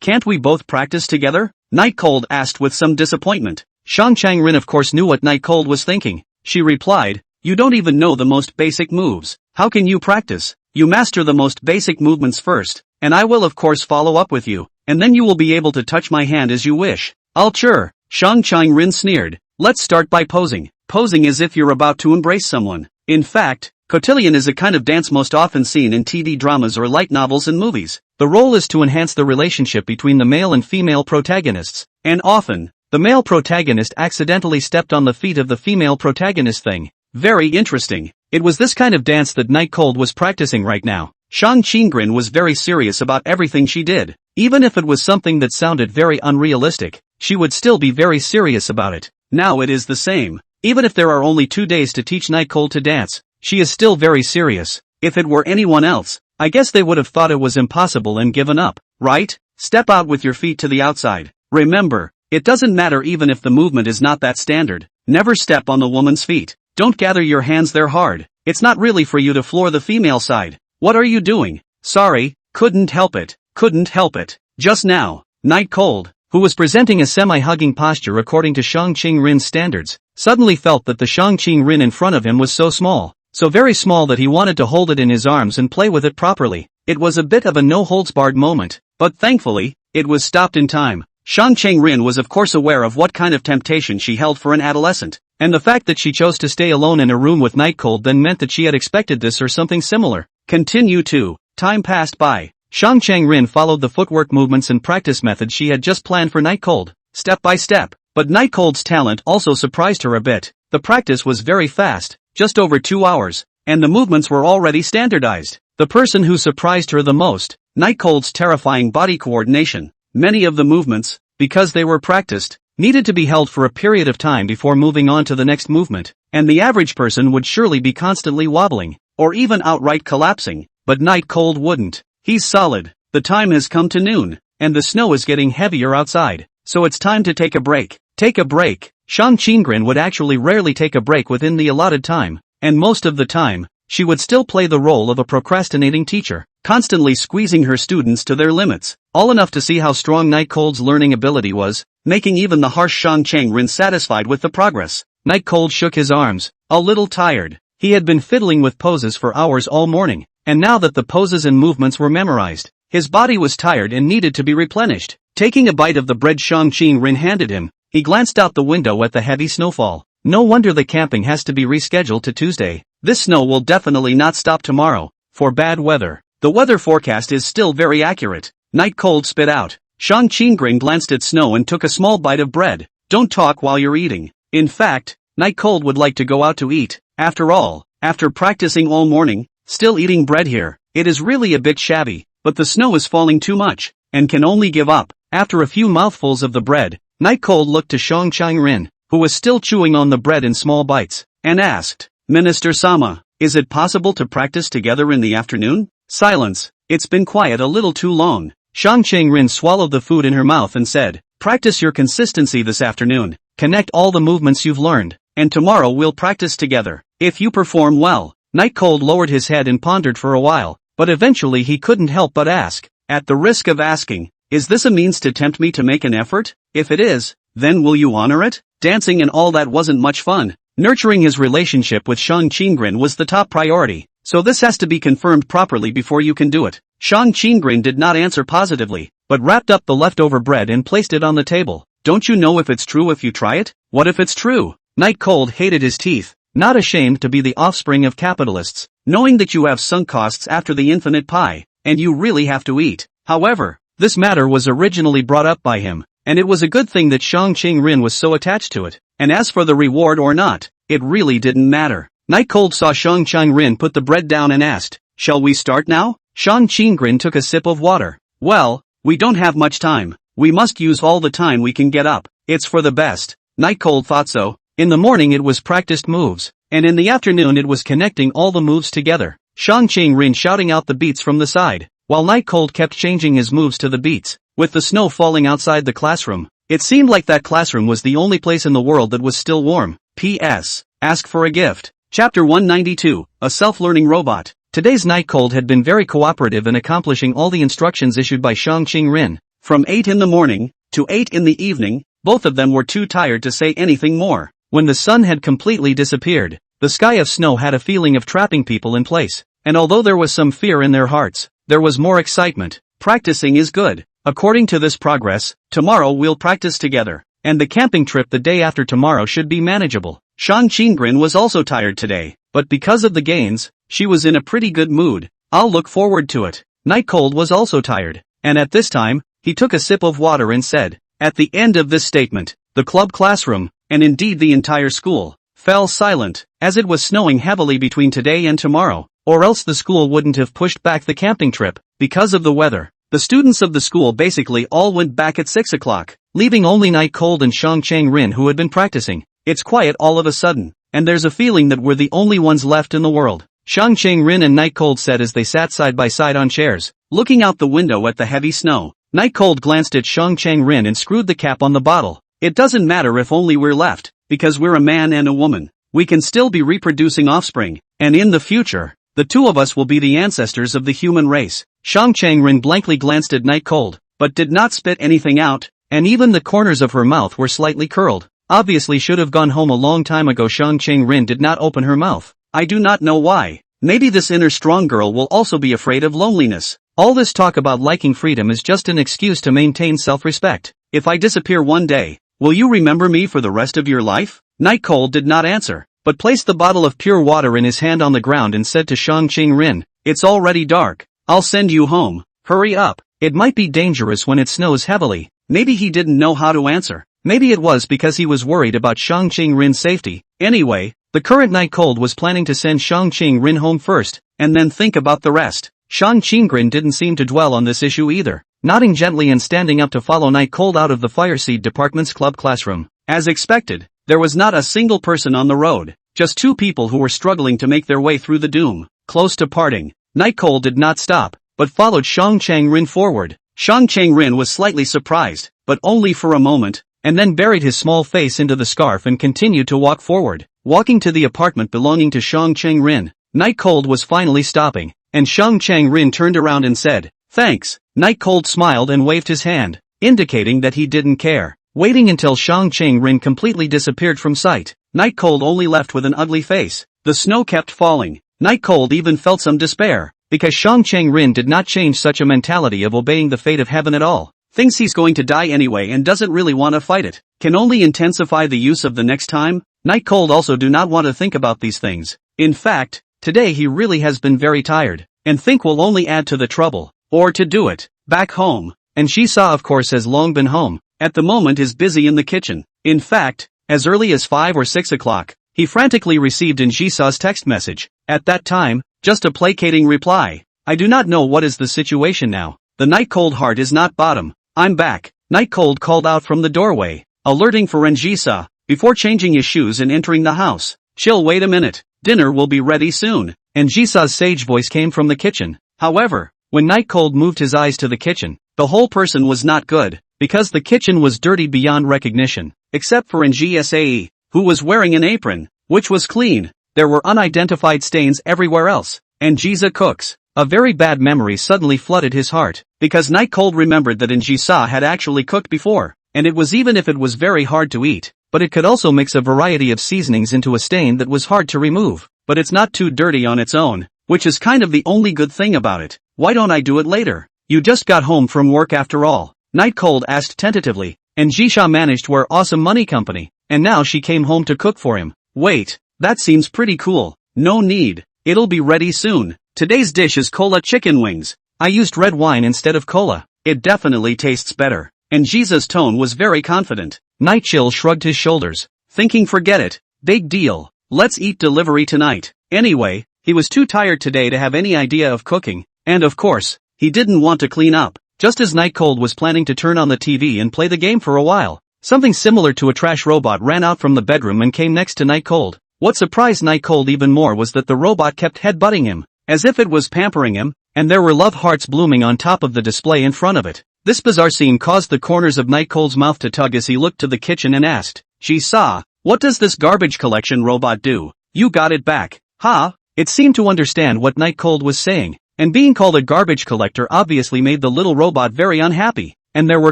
Can't we both practice together? Night Cold asked with some disappointment. Shang Qingren of course knew what Night Cold was thinking. She replied, "You don't even know the most basic moves. How can you practice? You master the most basic movements first, and I will of course follow up with you, and then you will be able to touch my hand as you wish." Sure. Shang Qingren sneered. "Let's start by posing. Posing as if you're about to embrace someone. In fact, cotillion is a kind of dance most often seen in TV dramas or light novels and movies. The role is to enhance the relationship between the male and female protagonists, and often, The male protagonist accidentally stepped on the feet of the female protagonist thing. Very interesting. It was this kind of dance that Night Cold was practicing right now. Shang Qinggren was very serious about everything she did. Even if it was something that sounded very unrealistic, she would still be very serious about it. Now it is the same. Even if there are only 2 days to teach Night Cold to dance, she is still very serious. If it were anyone else, I guess they would have thought it was impossible and given up, right? Step out with your feet to the outside. Remember, it doesn't matter even if the movement is not that standard. Never step on the woman's feet. Don't gather your hands there hard. It's not really for you to floor the female side. What are you doing? Sorry, couldn't help it. Couldn't help it. Just now, Night Cold, who was presenting a semi-hugging posture according to Shang Qingren's standards, suddenly felt that the Shang Qingren in front of him was so small, so very small that he wanted to hold it in his arms and play with it properly. It was a bit of a no-holds-barred moment, but thankfully, it was stopped in time. Shang Qingren was of course aware of what kind of temptation she held for an adolescent, and the fact that she chose to stay alone in a room with Night Cold then meant that she had expected this or something similar. Continue to. Time passed by. Shang Qingren followed the footwork movements and practice methods she had just planned for Night Cold, step by step, but Night Cold's talent also surprised her a bit. The practice was very fast, just over 2 hours, and the movements were already standardized. The person who surprised her the most, Night Cold's terrifying body coordination. Many of the movements, because they were practiced, needed to be held for a period of time before moving on to the next movement, and the average person would surely be constantly wobbling, or even outright collapsing, but Night Cold wouldn't. He's solid. The time has come to noon, and the snow is getting heavier outside, so it's time to take a break. Take a break. Shang Qinggren would actually rarely take a break within the allotted time, and most of the time, she would still play the role of a procrastinating teacher, constantly squeezing her students to their limits, all enough to see how strong Night Cold's learning ability was, making even the harsh Shang Qingren satisfied with the progress. Night Cold shook his arms, a little tired. He had been fiddling with poses for hours all morning, and now that the poses and movements were memorized, his body was tired and needed to be replenished. Taking a bite of the bread Shang Qingren handed him, he glanced out the window at the heavy snowfall. No wonder the camping has to be rescheduled to Tuesday. This snow will definitely not stop tomorrow, for bad weather. The weather forecast is still very accurate. Night Cold spit out. Shang Qinggren glanced at snow and took a small bite of bread. Don't talk while you're eating. In fact, Night Cold would like to go out to eat. After all, after practicing all morning, still eating bread here, it is really a bit shabby, but the snow is falling too much, and can only give up. After a few mouthfuls of the bread, Night Cold looked to Shang Qingren, who was still chewing on the bread in small bites, and asked, Minister Sama, is it possible to practice together in the afternoon? Silence. It's been quiet a little too long. Shang Qingren swallowed the food in her mouth and said, practice your consistency this afternoon, connect all the movements you've learned, and tomorrow we'll practice together. If you perform well. Night Cold lowered his head and pondered for a while, but eventually he couldn't help but ask, at the risk of asking, is this a means to tempt me to make an effort? If it is, then will you honor it? Dancing and all that wasn't much fun. Nurturing his relationship with Shang Qinggren was the top priority, so this has to be confirmed properly before you can do it. Shang Qinggren did not answer positively, but wrapped up the leftover bread and placed it on the table. Don't you know if it's true if you try it? What if it's true? Night Cold hated his teeth, not ashamed to be the offspring of capitalists, knowing that you have sunk costs after the infinite pie, and you really have to eat. However, this matter was originally brought up by him, and it was a good thing that Shang Qingren was so attached to it, and as for the reward or not, it really didn't matter. Night Cold saw Shang Qingren put the bread down and asked, shall we start now? Shang Qingren took a sip of water. Well, we don't have much time. We must use all the time we can get up. It's for the best. Night Cold thought so. In the morning it was practiced moves, and in the afternoon it was connecting all the moves together. Shang Qingren shouting out the beats from the side, while Night Cold kept changing his moves to the beats. With the snow falling outside the classroom, it seemed like that classroom was the only place in the world that was still warm. P.S. Ask for a gift. Chapter 192, A Self-Learning Robot. Today's Night Cold had been very cooperative in accomplishing all the instructions issued by Shang Qingren. From 8 in the morning to 8 in the evening, both of them were too tired to say anything more. When the sun had completely disappeared, the sky of snow had a feeling of trapping people in place, and although there was some fear in their hearts, there was more excitement. Practicing is good. According to this progress, tomorrow we'll practice together, and the camping trip the day after tomorrow should be manageable. Shang Qingren was also tired today, but because of the gains, she was in a pretty good mood. I'll look forward to it. Night Cold was also tired, and at this time, he took a sip of water and said, at the end of this statement, the club classroom, and indeed the entire school, fell silent, as it was snowing heavily between today and tomorrow, or else the school wouldn't have pushed back the camping trip, because of the weather. The students of the school basically all went back at 6 o'clock, leaving only Night Cold and Shang Chang-rin who had been practicing. It's quiet all of a sudden, and there's a feeling that we're the only ones left in the world, Shang Chang-rin and Night Cold said as they sat side by side on chairs, looking out the window at the heavy snow. Night Cold glanced at Shang Chang-rin and screwed the cap on the bottle. It doesn't matter if only we're left, because we're a man and a woman. We can still be reproducing offspring, and in the future, the two of us will be the ancestors of the human race. Shang Chang-rin blankly glanced at Night Cold, but did not spit anything out, and even the corners of her mouth were slightly curled. Obviously should have gone home a long time ago. Shang Chang-rin did not open her mouth. I do not know why. Maybe this inner strong girl will also be afraid of loneliness. All this talk about liking freedom is just an excuse to maintain self-respect. If I disappear one day, will you remember me for the rest of your life? Night Cold did not answer, but placed the bottle of pure water in his hand on the ground and said to Shang Chang-rin, "It's already dark. I'll send you home. Hurry up. It might be dangerous when it snows heavily." Maybe he didn't know how to answer. Maybe it was because he was worried about Shang Chang-rin's safety. Anyway, the current Night Cold was planning to send Shang Chang-rin home first, and then think about the rest. Shang Chang-rin didn't seem to dwell on this issue either, nodding gently and standing up to follow Night Cold out of the Fireseed Department's club classroom. As expected, there was not a single person on the road, just two people who were struggling to make their way through the doom. Close to parting, Night Cold did not stop, but followed Shang Chang-rin forward. Shang Chang-rin was slightly surprised, but only for a moment, and then buried his small face into the scarf and continued to walk forward. Walking to the apartment belonging to Shang Chang-rin, Night Cold was finally stopping, and Shang Chang-rin turned around and said, "Thanks." Night Cold smiled and waved his hand, indicating that he didn't care. Waiting until Shang Chang-rin completely disappeared from sight, Night Cold only left with an ugly face. The snow kept falling. Night Cold even felt some despair, because Shang Chang-rin did not change such a mentality of obeying the fate of heaven at all. Thinks he's going to die anyway and doesn't really want to fight it. Can only intensify the use of the next time. Night Cold also do not want to think about these things. In fact, today he really has been very tired, and think will only add to the trouble. Or to do it, back home. And Ji-sa of course has long been home, at the moment is busy in the kitchen. In fact, as early as 5 or 6 o'clock, he frantically received in Ji-sa's text message. At that time, just a placating reply. "I do not know what is the situation now. The Night Cold heart is not bottom. I'm back." Night Cold called out from the doorway, alerting for Ji-sa, before changing his shoes and entering the house. "Chill, wait a minute. Dinner will be ready soon." And Ji-sa's sage voice came from the kitchen. However, when Night Cold moved his eyes to the kitchen, the whole person was not good, because the kitchen was dirty beyond recognition, except for Ji-sa, who was wearing an apron, which was clean. There were unidentified stains everywhere else. And Ji-sa cooks. A very bad memory suddenly flooded his heart, because Night Cold remembered that Ji-sa had actually cooked before, and it was even if it was very hard to eat, but it could also mix a variety of seasonings into a stain that was hard to remove, but it's not too dirty on its own, which is kind of the only good thing about it. "Why don't I do it later? You just got home from work after all?" Night Cold asked tentatively, and Ji-sa managed where awesome money company, and now she came home to cook for him. "Wait, that seems pretty cool. No need, it'll be ready soon. Today's dish is cola chicken wings. I used red wine instead of cola. It definitely tastes better." And Ji-sa's tone was very confident. Night Chill shrugged his shoulders, thinking forget it, big deal, let's eat delivery tonight. Anyway, he was too tired today to have any idea of cooking, and of course, he didn't want to clean up. Just as Night Cold was planning to turn on the TV and play the game for a while, something similar to a trash robot ran out from the bedroom and came next to Night Cold. What surprised Night Cold even more was that the robot kept headbutting him, as if it was pampering him, and there were love hearts blooming on top of the display in front of it. This bizarre scene caused the corners of Night Cold's mouth to tug as he looked to the kitchen and asked, "Ji-sa, what does this garbage collection robot do? You got it back, huh?" It seemed to understand what Night Cold was saying, and being called a garbage collector obviously made the little robot very unhappy, and there were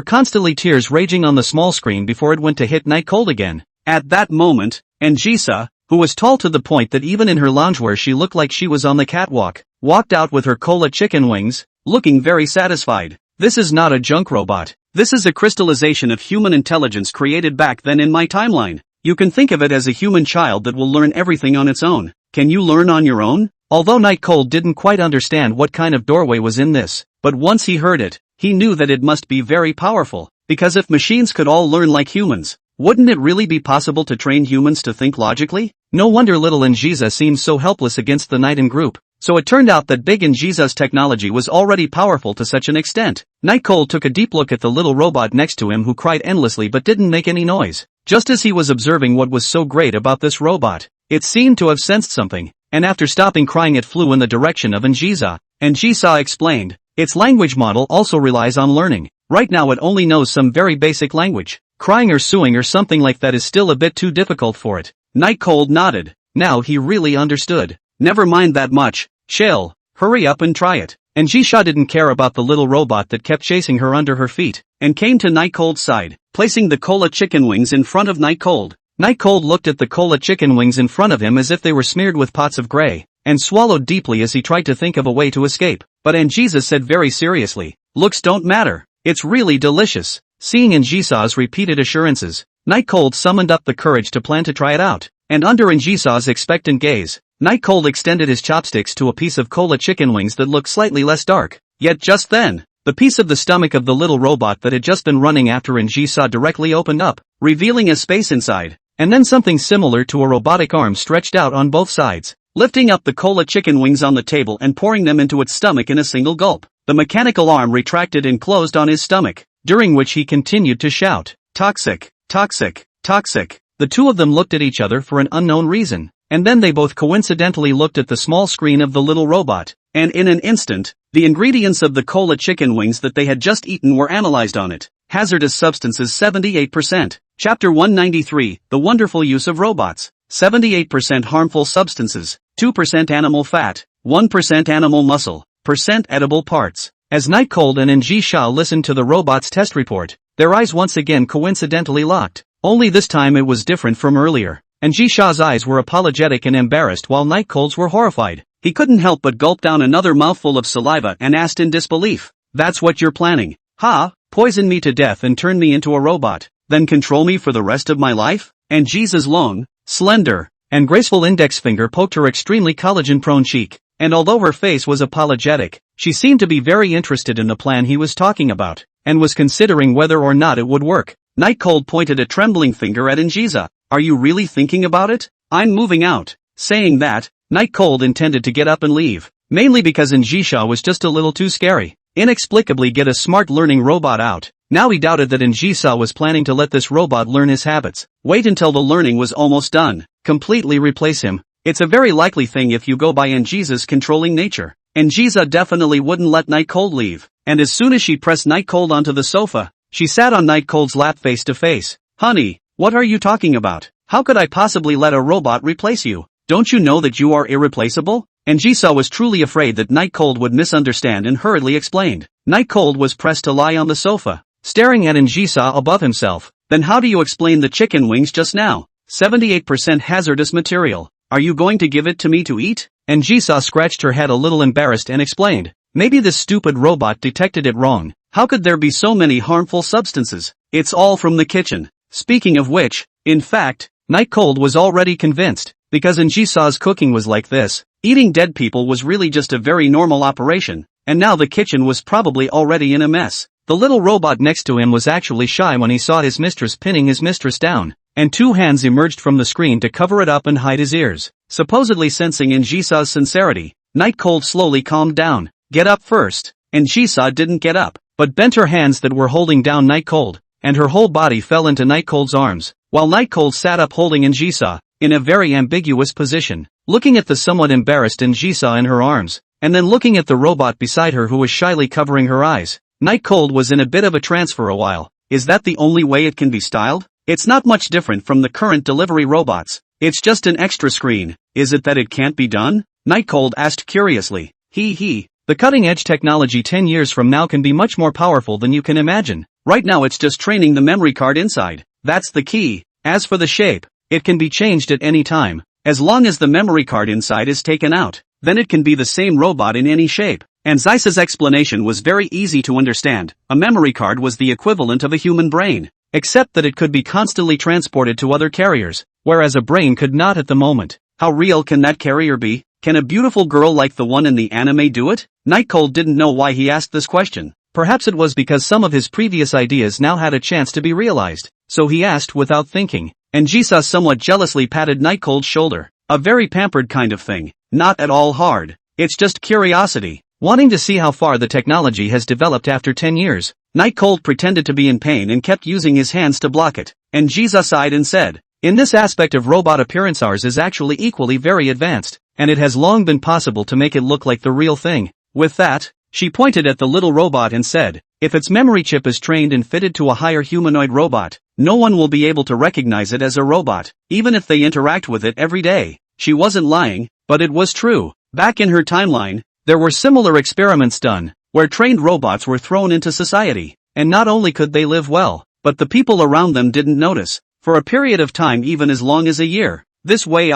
constantly tears raging on the small screen before it went to hit Night Cold again. At that moment, Ji-sa, who was tall to the point that even in her loungewear she looked like she was on the catwalk, walked out with her cola chicken wings, looking very satisfied. "This is not a junk robot. This is a crystallization of human intelligence created back then in my timeline. You can think of it as a human child that will learn everything on its own. Can you learn on your own?" Although Night Cold didn't quite understand what kind of doorway was in this, but once he heard it, he knew that it must be very powerful, because if machines could all learn like humans, Wouldn't it really be possible to train humans to think logically? No wonder little Anjiza seemed so helpless against the Night group. So it turned out that Big Anjiza's technology was already powerful to such an extent. Night Cold took a deep look at the little robot next to him who cried endlessly but didn't make any noise. Just as he was observing what was so great about this robot, it seemed to have sensed something, and after stopping crying it flew in the direction of Anjiza. Anjiza explained, its language model also relies on learning. Right now it only knows some very basic language. Crying or suing or something like that is still a bit too difficult for it. Night Cold nodded. Now he really understood. Never mind that much, chill, hurry up and try it. Anjiza didn't care about the little robot that kept chasing her under her feet, and came to Night Cold's side, placing the cola chicken wings in front of Night Cold. Night Cold looked at the cola chicken wings in front of him as if they were smeared with pots of gray, and swallowed deeply as he tried to think of a way to escape. But Anjiza said very seriously, looks don't matter, it's really delicious. Seeing Anjiza's repeated assurances, Night Cold summoned up the courage to plan to try it out, and under Anjiza's expectant gaze, Night Cold extended his chopsticks to a piece of cola chicken wings that looked slightly less dark. Yet just then, the piece of the stomach of the little robot that had just been running after Anjiza directly opened up, revealing a space inside, and then something similar to a robotic arm stretched out on both sides, lifting up the cola chicken wings on the table and pouring them into its stomach in a single gulp. The mechanical arm retracted and closed on his stomach, during which he continued to shout, toxic, toxic, toxic. The two of them looked at each other for an unknown reason, and then they both coincidentally looked at the small screen of the little robot, and in an instant, the ingredients of the cola chicken wings that they had just eaten were analyzed on it. Hazardous substances 78%. Chapter 193, The Wonderful Use of Robots. 78% harmful substances, 2% animal fat, 1% animal muscle, percent edible parts. As Night Cold and Anjiza listened to the robot's test report, their eyes once again coincidentally locked. Only this time it was different from earlier. Anjiza's eyes were apologetic and embarrassed while Night Cold's were horrified. He couldn't help but gulp down another mouthful of saliva and asked in disbelief, that's what you're planning? Ha? Poison me to death and turn me into a robot, then control me for the rest of my life? Anjiza's long, slender, and graceful index finger poked her extremely collagen-prone cheek, and although her face was apologetic, she seemed to be very interested in the plan he was talking about, and was considering whether or not it would work. Night Cold pointed a trembling finger at Anjiza. Are you really thinking about it? I'm moving out. Saying that, Night Cold intended to get up and leave, mainly because Anjiza was just a little too scary. Inexplicably get a smart learning robot out. Now he doubted that Anjiza was planning to let this robot learn his habits. Wait until the learning was almost done. Completely replace him. It's a very likely thing if you go by Anjiza's controlling nature. Anjiza definitely wouldn't let Night Cold leave, and as soon as she pressed Night Cold onto the sofa, she sat on Night Cold's lap face to face. Honey, what are you talking about? How could I possibly let a robot replace you? Don't you know that you are irreplaceable? Anjiza was truly afraid that Night Cold would misunderstand and hurriedly explained. Night Cold was pressed to lie on the sofa, staring at Anjiza above himself. Then how do you explain the chicken wings just now? 78% hazardous material. Are you going to give it to me to eat? Anjiza scratched her head a little embarrassed and explained. Maybe this stupid robot detected it wrong. How could there be so many harmful substances? It's all from the kitchen. Speaking of which, in fact, Night Cold was already convinced, because Anjiza's cooking was like this. Eating dead people was really just a very normal operation, and now the kitchen was probably already in a mess. The little robot next to him was actually shy when he saw his mistress pinning his mistress down, and two hands emerged from the screen to cover it up and hide his ears. Supposedly sensing Anjiza's sincerity, Night Cold slowly calmed down. Get up first. Anjiza didn't get up, but bent her hands that were holding down Night Cold, and her whole body fell into Night Cold's arms, while Night Cold sat up holding Anjiza, in a very ambiguous position, looking at the somewhat embarrassed Anjiza in her arms, and then looking at the robot beside her who was shyly covering her eyes. Night Cold was in a bit of a trance for a while. Is that the only way it can be styled? It's not much different from the current delivery robots. It's just an extra screen. Is it that it can't be done? Night Cold asked curiously. The cutting-edge technology 10 years from now can be much more powerful than you can imagine. Right now it's just training the memory card inside. That's the key. As for the shape, it can be changed at any time. As long as the memory card inside is taken out, then it can be the same robot in any shape. And Zeiss's explanation was very easy to understand. A memory card was the equivalent of a human brain, except that it could be constantly transported to other carriers, whereas a brain could not at the moment. How real can that carrier be? Can a beautiful girl like the one in the anime do it? Night Cold didn't know why he asked this question. Perhaps it was because some of his previous ideas now had a chance to be realized. so he asked without thinking, and Jisa somewhat jealously patted Night Cold's shoulder. A very pampered kind of thing, not at all hard. It's just curiosity, wanting to see how far the technology has developed after 10 years. Night Cold pretended to be in pain and kept using his hands to block it, and Jisa sighed and said, in this aspect of robot appearance ours is actually equally very advanced, and it has long been possible to make it look like the real thing. With that, she pointed at the little robot and said, if its memory chip is trained and fitted to a higher humanoid robot, no one will be able to recognize it as a robot, even if they interact with it every day. She wasn't lying, but it was true. Back in her timeline, there were similar experiments done, where trained robots were thrown into society, and not only could they live well, but the people around them didn't notice, for a period of time even as long as a year. This way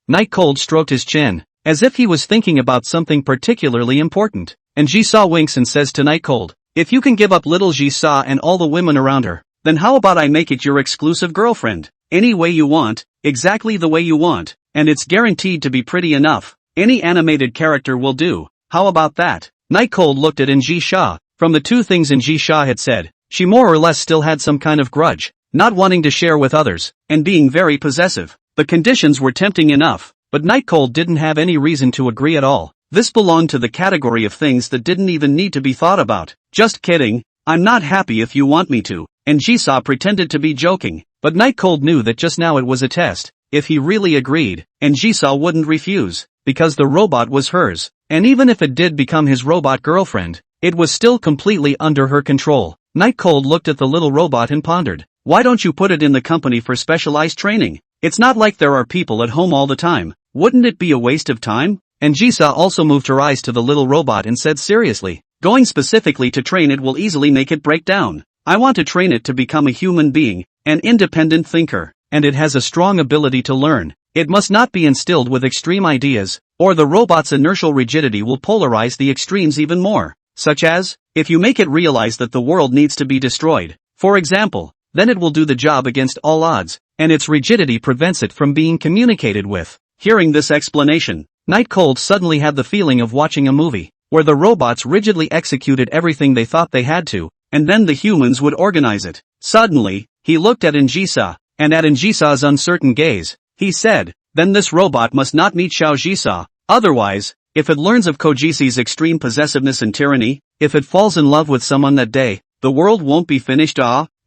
Night Cold stroked his chin, as if he was thinking about something particularly important, and Jisa winks and says to Night Cold, if you can give up little Jisa and all the women around her, then how about I make it your exclusive girlfriend? Any way you want, exactly the way you want, and it's guaranteed to be pretty enough. Any animated character will do. How about that? Night Cold looked at Jisa. From the two things Jisa had said, she more or less still had some kind of grudge, not wanting to share with others, and being very possessive. The conditions were tempting enough, but Night Cold didn't have any reason to agree at all. This belonged to the category of things that didn't even need to be thought about. Just kidding, I'm not happy if you want me to. And Jisa pretended to be joking, but Night Cold knew that just now it was a test. If he really agreed, and Jisa wouldn't refuse, because the robot was hers, and even if it did become his robot girlfriend, it was still completely under her control. Night Cold looked at the little robot and pondered, why don't you put it in the company for specialized training? It's not like there are people at home all the time. Wouldn't it be a waste of time? And Jisa also moved her eyes to the little robot and said seriously, going specifically to train it will easily make it break down. I want to train it to become a human being, an independent thinker, and it has a strong ability to learn. It must not be instilled with extreme ideas, or the robot's inertial rigidity will polarize the extremes even more, such as, if you make it realize that the world needs to be destroyed, for example, then it will do the job against all odds, and its rigidity prevents it from being communicated with. Hearing this explanation, Night Cold suddenly had the feeling of watching a movie, where the robots rigidly executed everything they thought they had to, and then the humans would organize it. Suddenly, he looked at Jisa, and at Jisa's uncertain gaze, he said, then this robot must not meet Xiao Jisa, otherwise, if it learns of Kojisi's extreme possessiveness and tyranny, if it falls in love with someone that day, the world won't be finished.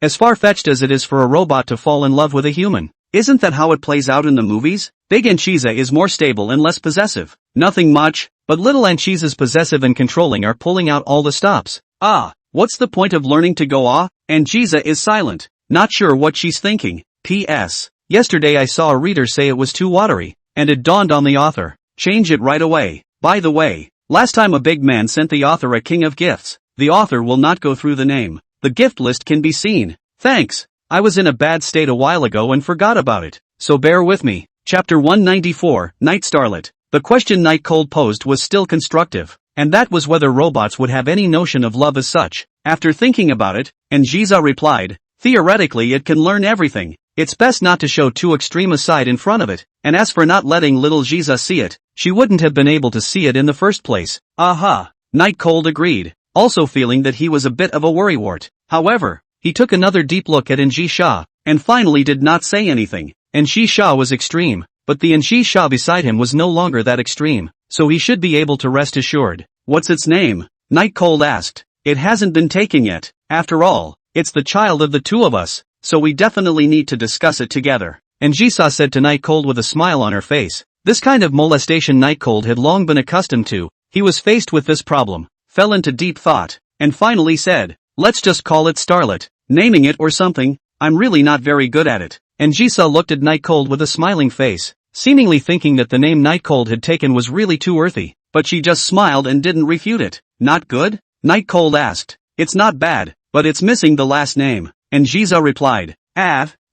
As far-fetched as it is for a robot to fall in love with a human, isn't that how it plays out in the movies? Big Anchiza is more stable and less possessive. Nothing much, but little Anchiza's possessive and controlling are pulling out all the stops. What's the point of learning to go? Anchiza is silent, not sure what she's thinking. P.S. Yesterday I saw a reader say it was too watery, and it dawned on the author. Change it right away. By the way, last time a big man sent the author a king of gifts. The author will not go through the name. The gift list can be seen. Thanks. I was in a bad state a while ago and forgot about it, so bear with me. Chapter 194, Night Starlet. The question Night Cold posed was still constructive, and that was whether robots would have any notion of love as such. After thinking about it, Jisa replied, theoretically it can learn everything. It's best not to show too extreme a side in front of it, and as for not letting little Jisa see it, she wouldn't have been able to see it in the first place. Night Cold agreed, also feeling that he was a bit of a worrywart. However, he took another deep look at Jisa, and finally did not say anything. Jisa was extreme, but the Jisa beside him was no longer that extreme, so he should be able to rest assured. What's its name? Night Cold asked. It hasn't been taken yet. After all, it's the child of the two of us, so we definitely need to discuss it together. Jisa said to Night Cold with a smile on her face. This kind of molestation Night Cold had long been accustomed to. He was faced with this problem, fell into deep thought, and finally said, let's just call it Starlet. Naming it or something, I'm really not very good at it. Jisa looked at Night Cold with a smiling face, seemingly thinking that the name Night Cold had taken was really too earthy, but she just smiled and didn't refute it. Not good? Night Cold asked. It's not bad, but it's missing the last name. Jisa replied,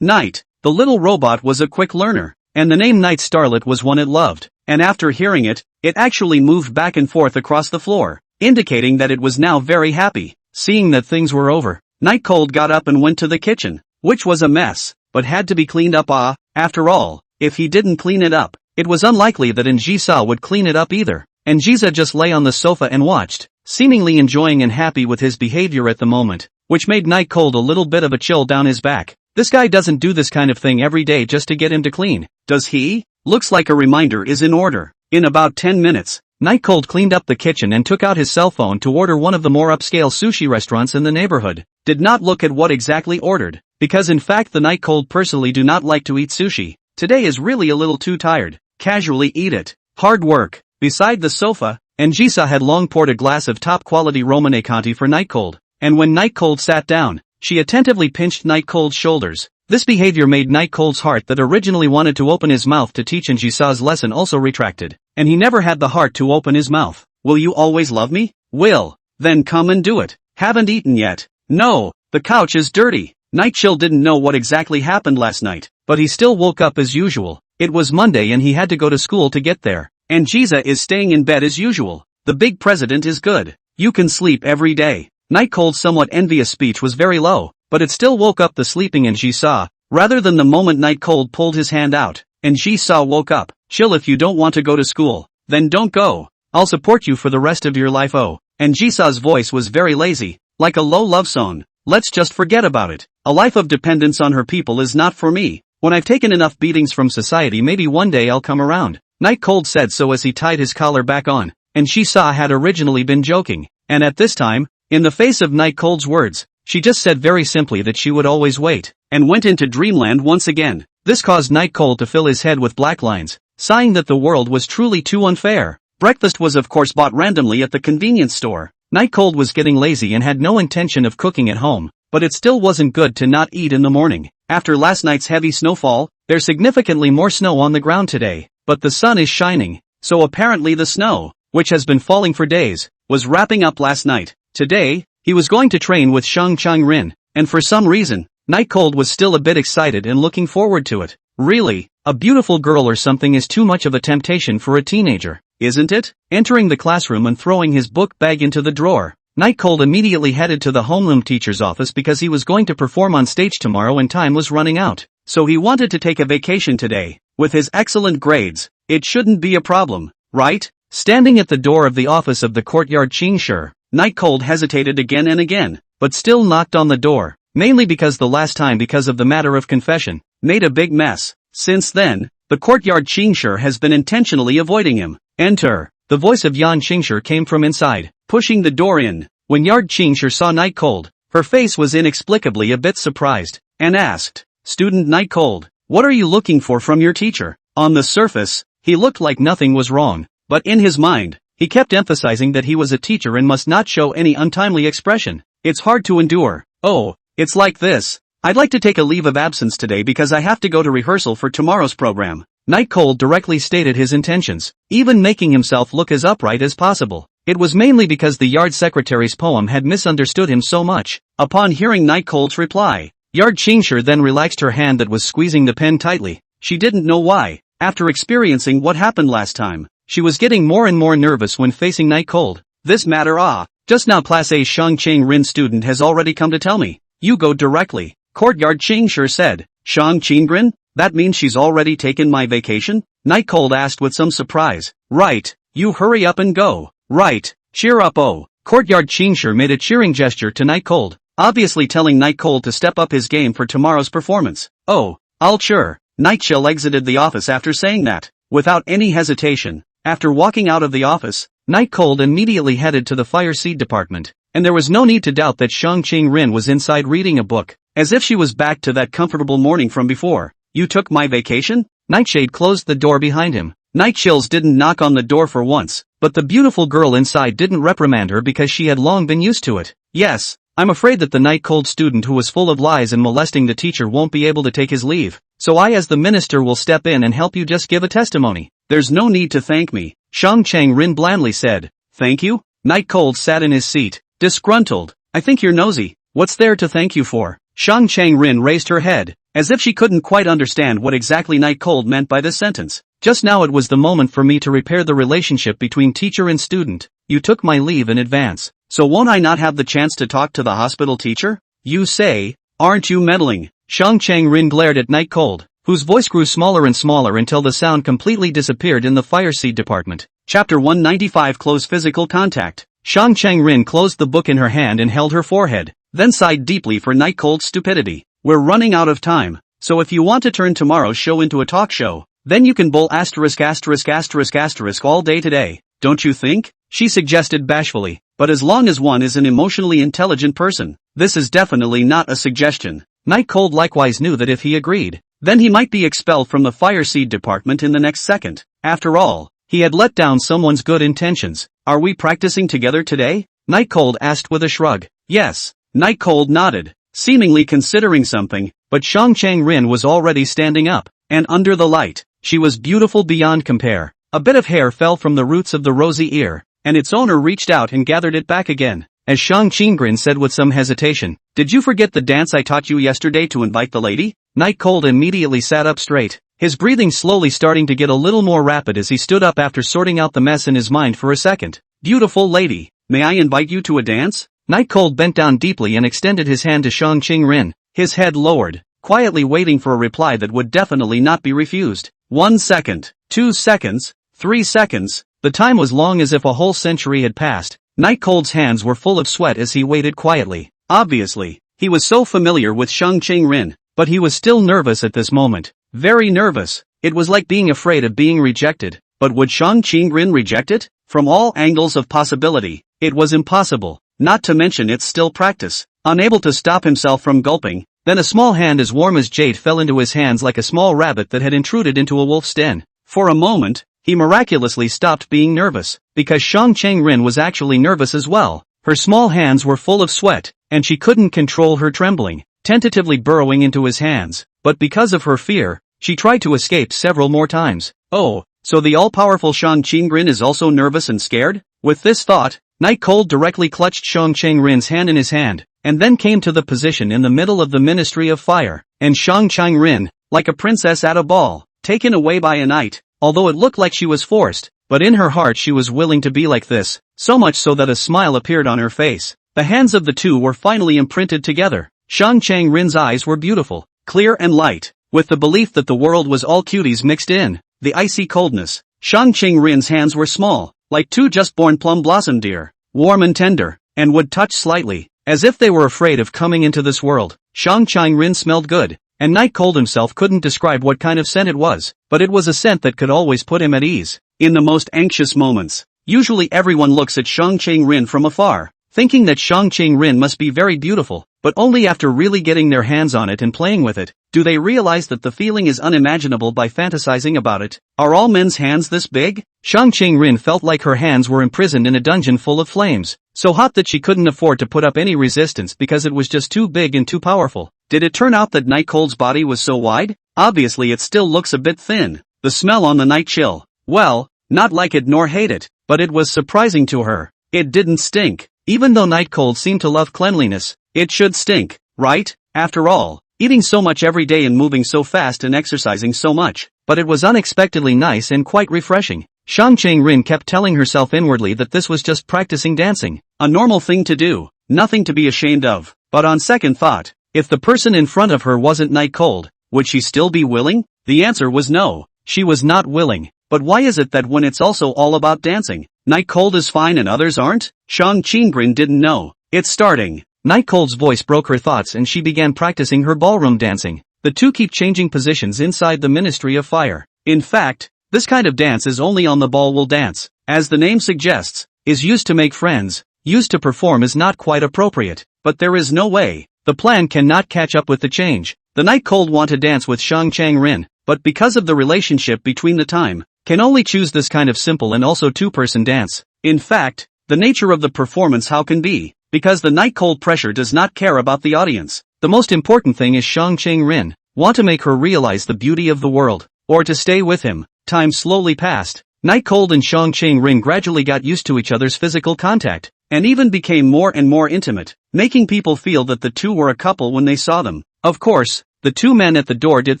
Night. The little robot was a quick learner, and the name Night Starlet was one it loved, and after hearing it, it actually moved back and forth across the floor, indicating that it was now very happy. Seeing that things were over, Night Cold got up and went to the kitchen, which was a mess, but had to be cleaned up. After all, if he didn't clean it up, it was unlikely that Jisa would clean it up either. Jisa just lay on the sofa and watched, seemingly enjoying and happy with his behavior at the moment, which made Night Cold a little bit of a chill down his back. This guy doesn't do this kind of thing every day just to get him to clean, does he? Looks like a reminder is in order. In about 10 minutes, Night Cold cleaned up the kitchen and took out his cell phone to order one of the more upscale sushi restaurants in the neighborhood. Did not look at what exactly ordered, because in fact the Night Cold personally do not like to eat sushi. Today is really a little too tired. Casually eat it. Hard work. Beside the sofa, Njisa had long poured a glass of top-quality Romane Conti for Night Cold, and when Night Cold sat down, she attentively pinched Night Cold's shoulders. This behavior made Night Cold's heart that originally wanted to open his mouth to teach Njisa's lesson also retracted, and he never had the heart to open his mouth. Will you always love me? Will. Then come and do it. Haven't eaten yet. No, the couch is dirty. Night Chill didn't know what exactly happened last night, but he still woke up as usual. It was Monday and he had to go to school to get there. And Njisa is staying in bed as usual. The big president is good. You can sleep every day. Night Cold's somewhat envious speech was very low, but it still woke up the sleeping Njisa, rather than the moment Night Cold pulled his hand out. Njisa woke up. Chill, if you don't want to go to school, then don't go. I'll support you for the rest of your life. Oh. Njisa's voice was very lazy, like a low love song. Let's just forget about it. A life of dependence on her people is not for me. When I've taken enough beatings from society, maybe one day I'll come around. Night Cold said so as he tied his collar back on, and Njisa had originally been joking, and at this time, in the face of Night Cold's words, she just said very simply that she would always wait, and went into dreamland once again. This caused Night Cold to fill his head with black lines, sighing that the world was truly too unfair. Breakfast was of course bought randomly at the convenience store. Night Cold was getting lazy and had no intention of cooking at home, but it still wasn't good to not eat in the morning. After last night's heavy snowfall, there's significantly more snow on the ground today, but the sun is shining, so apparently the snow, which has been falling for days, was wrapping up last night. Today, he was going to train with Shang Chang-rin, and for some reason, Night Cold was still a bit excited and looking forward to it. Really, a beautiful girl or something is too much of a temptation for a teenager, isn't it? Entering the classroom and throwing his book bag into the drawer, Night Cold immediately headed to the homeroom teacher's office because he was going to perform on stage tomorrow and time was running out. So he wanted to take a vacation today. With his excellent grades, it shouldn't be a problem, right? Standing at the door of the office of the courtyard Qingshi, Night Cold hesitated again and again, but still knocked on the door, mainly because the last time, because of the matter of confession, made a big mess. Since then, the courtyard Qingshi has been intentionally avoiding him. Enter. The voice of Yan Qingshi came from inside, pushing the door in. When Yard Qingshi saw Night Cold, her face was inexplicably a bit surprised, and asked, "Student Night Cold, what are you looking for from your teacher?" On the surface, he looked like nothing was wrong, but in his mind, he kept emphasizing that he was a teacher and must not show any untimely expression. It's hard to endure. Oh, it's like this. I'd like to take a leave of absence today because I have to go to rehearsal for tomorrow's program. Night Cold directly stated his intentions, even making himself look as upright as possible. It was mainly because the yard secretary's poem had misunderstood him so much. Upon hearing Night Cold's reply, Yard Qingshi then relaxed her hand that was squeezing the pen tightly. She didn't know why. After experiencing what happened last time, she was getting more and more nervous when facing Night Cold. This matter just now Class A Shang Chang-rin student has already come to tell me. You go directly. Courtyard Qingshi said. Shang Chang-rin? That means she's already taken my vacation? Night Cold asked with some surprise. Right. You hurry up and go. Right. Cheer up. Oh. Courtyard Qingshi made a cheering gesture to Night Cold, obviously telling Night Cold to step up his game for tomorrow's performance. Oh, I'll sure. Night Chill exited the office after saying that. Without any hesitation, after walking out of the office, Night Cold immediately headed to the fire seed department, and there was no need to doubt that Shang Chang-rin was inside reading a book, as if she was back to that comfortable morning from before. You took my vacation? Nightshade closed the door behind him. Night Chills didn't knock on the door for once, but the beautiful girl inside didn't reprimand her because she had long been used to it. Yes, I'm afraid that the Night Cold student who was full of lies and molesting the teacher won't be able to take his leave, so I as the minister will step in and help you just give a testimony. There's no need to thank me, Shang Chang-rin blandly said. Thank you? Night Cold sat in his seat, disgruntled. I think you're nosy. What's there to thank you for? Shang Chang-rin raised her head, as if she couldn't quite understand what exactly Night Cold meant by this sentence. Just now it was the moment for me to repair the relationship between teacher and student. You took my leave in advance, so won't I not have the chance to talk to the hospital teacher? You say, aren't you meddling? Shang Chang-rin glared at Night Cold, whose voice grew smaller and smaller until the sound completely disappeared in the fire seed department. Chapter 195 Close Physical Contact. Shang Chang-rin closed the book in her hand and held her forehead. then sighed deeply for Night Cold's stupidity. We're running out of time, so if you want to turn tomorrow's show into a talk show, then you can bowl ***** all day today, don't you think? She suggested bashfully, but as long as one is an emotionally intelligent person, this is definitely not a suggestion. Night Cold likewise knew that if he agreed, then he might be expelled from the fire seed department in the next second. After all, he had let down someone's good intentions. Are we practicing together today? Night Cold asked with a shrug. Yes. Night Cold nodded, seemingly considering something, but Shang Chang-rin was already standing up, and under the light, she was beautiful beyond compare. A bit of hair fell from the roots of the rosy ear, and its owner reached out and gathered it back again. As Shang Chang-rin said with some hesitation, "Did you forget the dance I taught you yesterday to invite the lady?" Night Cold immediately sat up straight, his breathing slowly starting to get a little more rapid as he stood up after sorting out the mess in his mind for a second. "Beautiful lady, may I invite you to a dance?" Night Cold bent down deeply and extended his hand to Shang Chang-rin, his head lowered, quietly waiting for a reply that would definitely not be refused. 1 second, 2 seconds, 3 seconds, the time was long as if a whole century had passed. Night Cold's hands were full of sweat as he waited quietly. Obviously, he was so familiar with Shang Chang-rin, but he was still nervous at this moment. Very nervous. It was like being afraid of being rejected. But would Shang Chang-rin reject it? From all angles of possibility, it was impossible, not to mention it's still practice. Unable to stop himself from gulping, then a small hand as warm as jade fell into his hands like a small rabbit that had intruded into a wolf's den. For a moment, he miraculously stopped being nervous, because Shang Chang-rin was actually nervous as well. Her small hands were full of sweat, and she couldn't control her trembling, tentatively burrowing into his hands. But because of her fear, she tried to escape several more times. Oh, so the all-powerful Shang Chang-rin is also nervous and scared? With this thought, Night Cold directly clutched Shang Chang-rin's hand in his hand, and then came to the position in the middle of the Ministry of Fire, and Shang Chang-rin, like a princess at a ball, taken away by a knight, although it looked like she was forced, but in her heart she was willing to be like this, so much so that a smile appeared on her face. The hands of the two were finally imprinted together. Shang Chang-rin's eyes were beautiful, clear and light, with the belief that the world was all cuties mixed in. The icy coldness. Shang Chang-rin's hands were small, like two just-born plum blossom deer, warm and tender, and would touch slightly, as if they were afraid of coming into this world. Shang Chang-rin smelled good, and Night Cold himself couldn't describe what kind of scent it was, but it was a scent that could always put him at ease. In the most anxious moments, usually everyone looks at Shang Chang-rin from afar, thinking that Shang Chang-rin must be very beautiful, but only after really getting their hands on it and playing with it, do they realize that the feeling is unimaginable by fantasizing about it. Are all men's hands this big? Shang Chang-rin felt like her hands were imprisoned in a dungeon full of flames, so hot that she couldn't afford to put up any resistance because it was just too big and too powerful. Did it turn out that Night Cold's body was so wide? Obviously it still looks a bit thin. The smell on the night chill. Well, not like it nor hate it, but it was surprising to her. It didn't stink. Even though Night Cold seemed to love cleanliness, it should stink, right? After all, eating so much every day and moving so fast and exercising so much. But it was unexpectedly nice and quite refreshing. Shang Chang-rin kept telling herself inwardly that this was just practicing dancing. A normal thing to do, nothing to be ashamed of. But on second thought, if the person in front of her wasn't Night Cold, would she still be willing? The answer was no, she was not willing. But why is it that when it's also all about dancing, Night Cold is fine and others aren't? Shang Chang-rin didn't know. It's starting. Night Cold's voice broke her thoughts and she began practicing her ballroom dancing. The two keep changing positions inside the Ministry of Fire. In fact, this kind of dance is only on the ball dance. As the name suggests, is used to make friends. Used to perform is not quite appropriate. But there is no way. The plan cannot catch up with the change. The Night Cold want to dance with Shang Chang-rin, but because of the relationship between the time, can only choose this kind of simple and also two-person dance. In fact, the nature of the performance how can be, because the Night Cold pressure does not care about the audience. The most important thing is Shang Chang-rin want to make her realize the beauty of the world, or to stay with him. Time slowly passed. Night Cold and Shang Chang-rin gradually got used to each other's physical contact, and even became more and more intimate, making people feel that the two were a couple when they saw them. Of course, the two men at the door did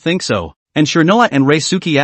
think so. And Shirnoa and Reisuki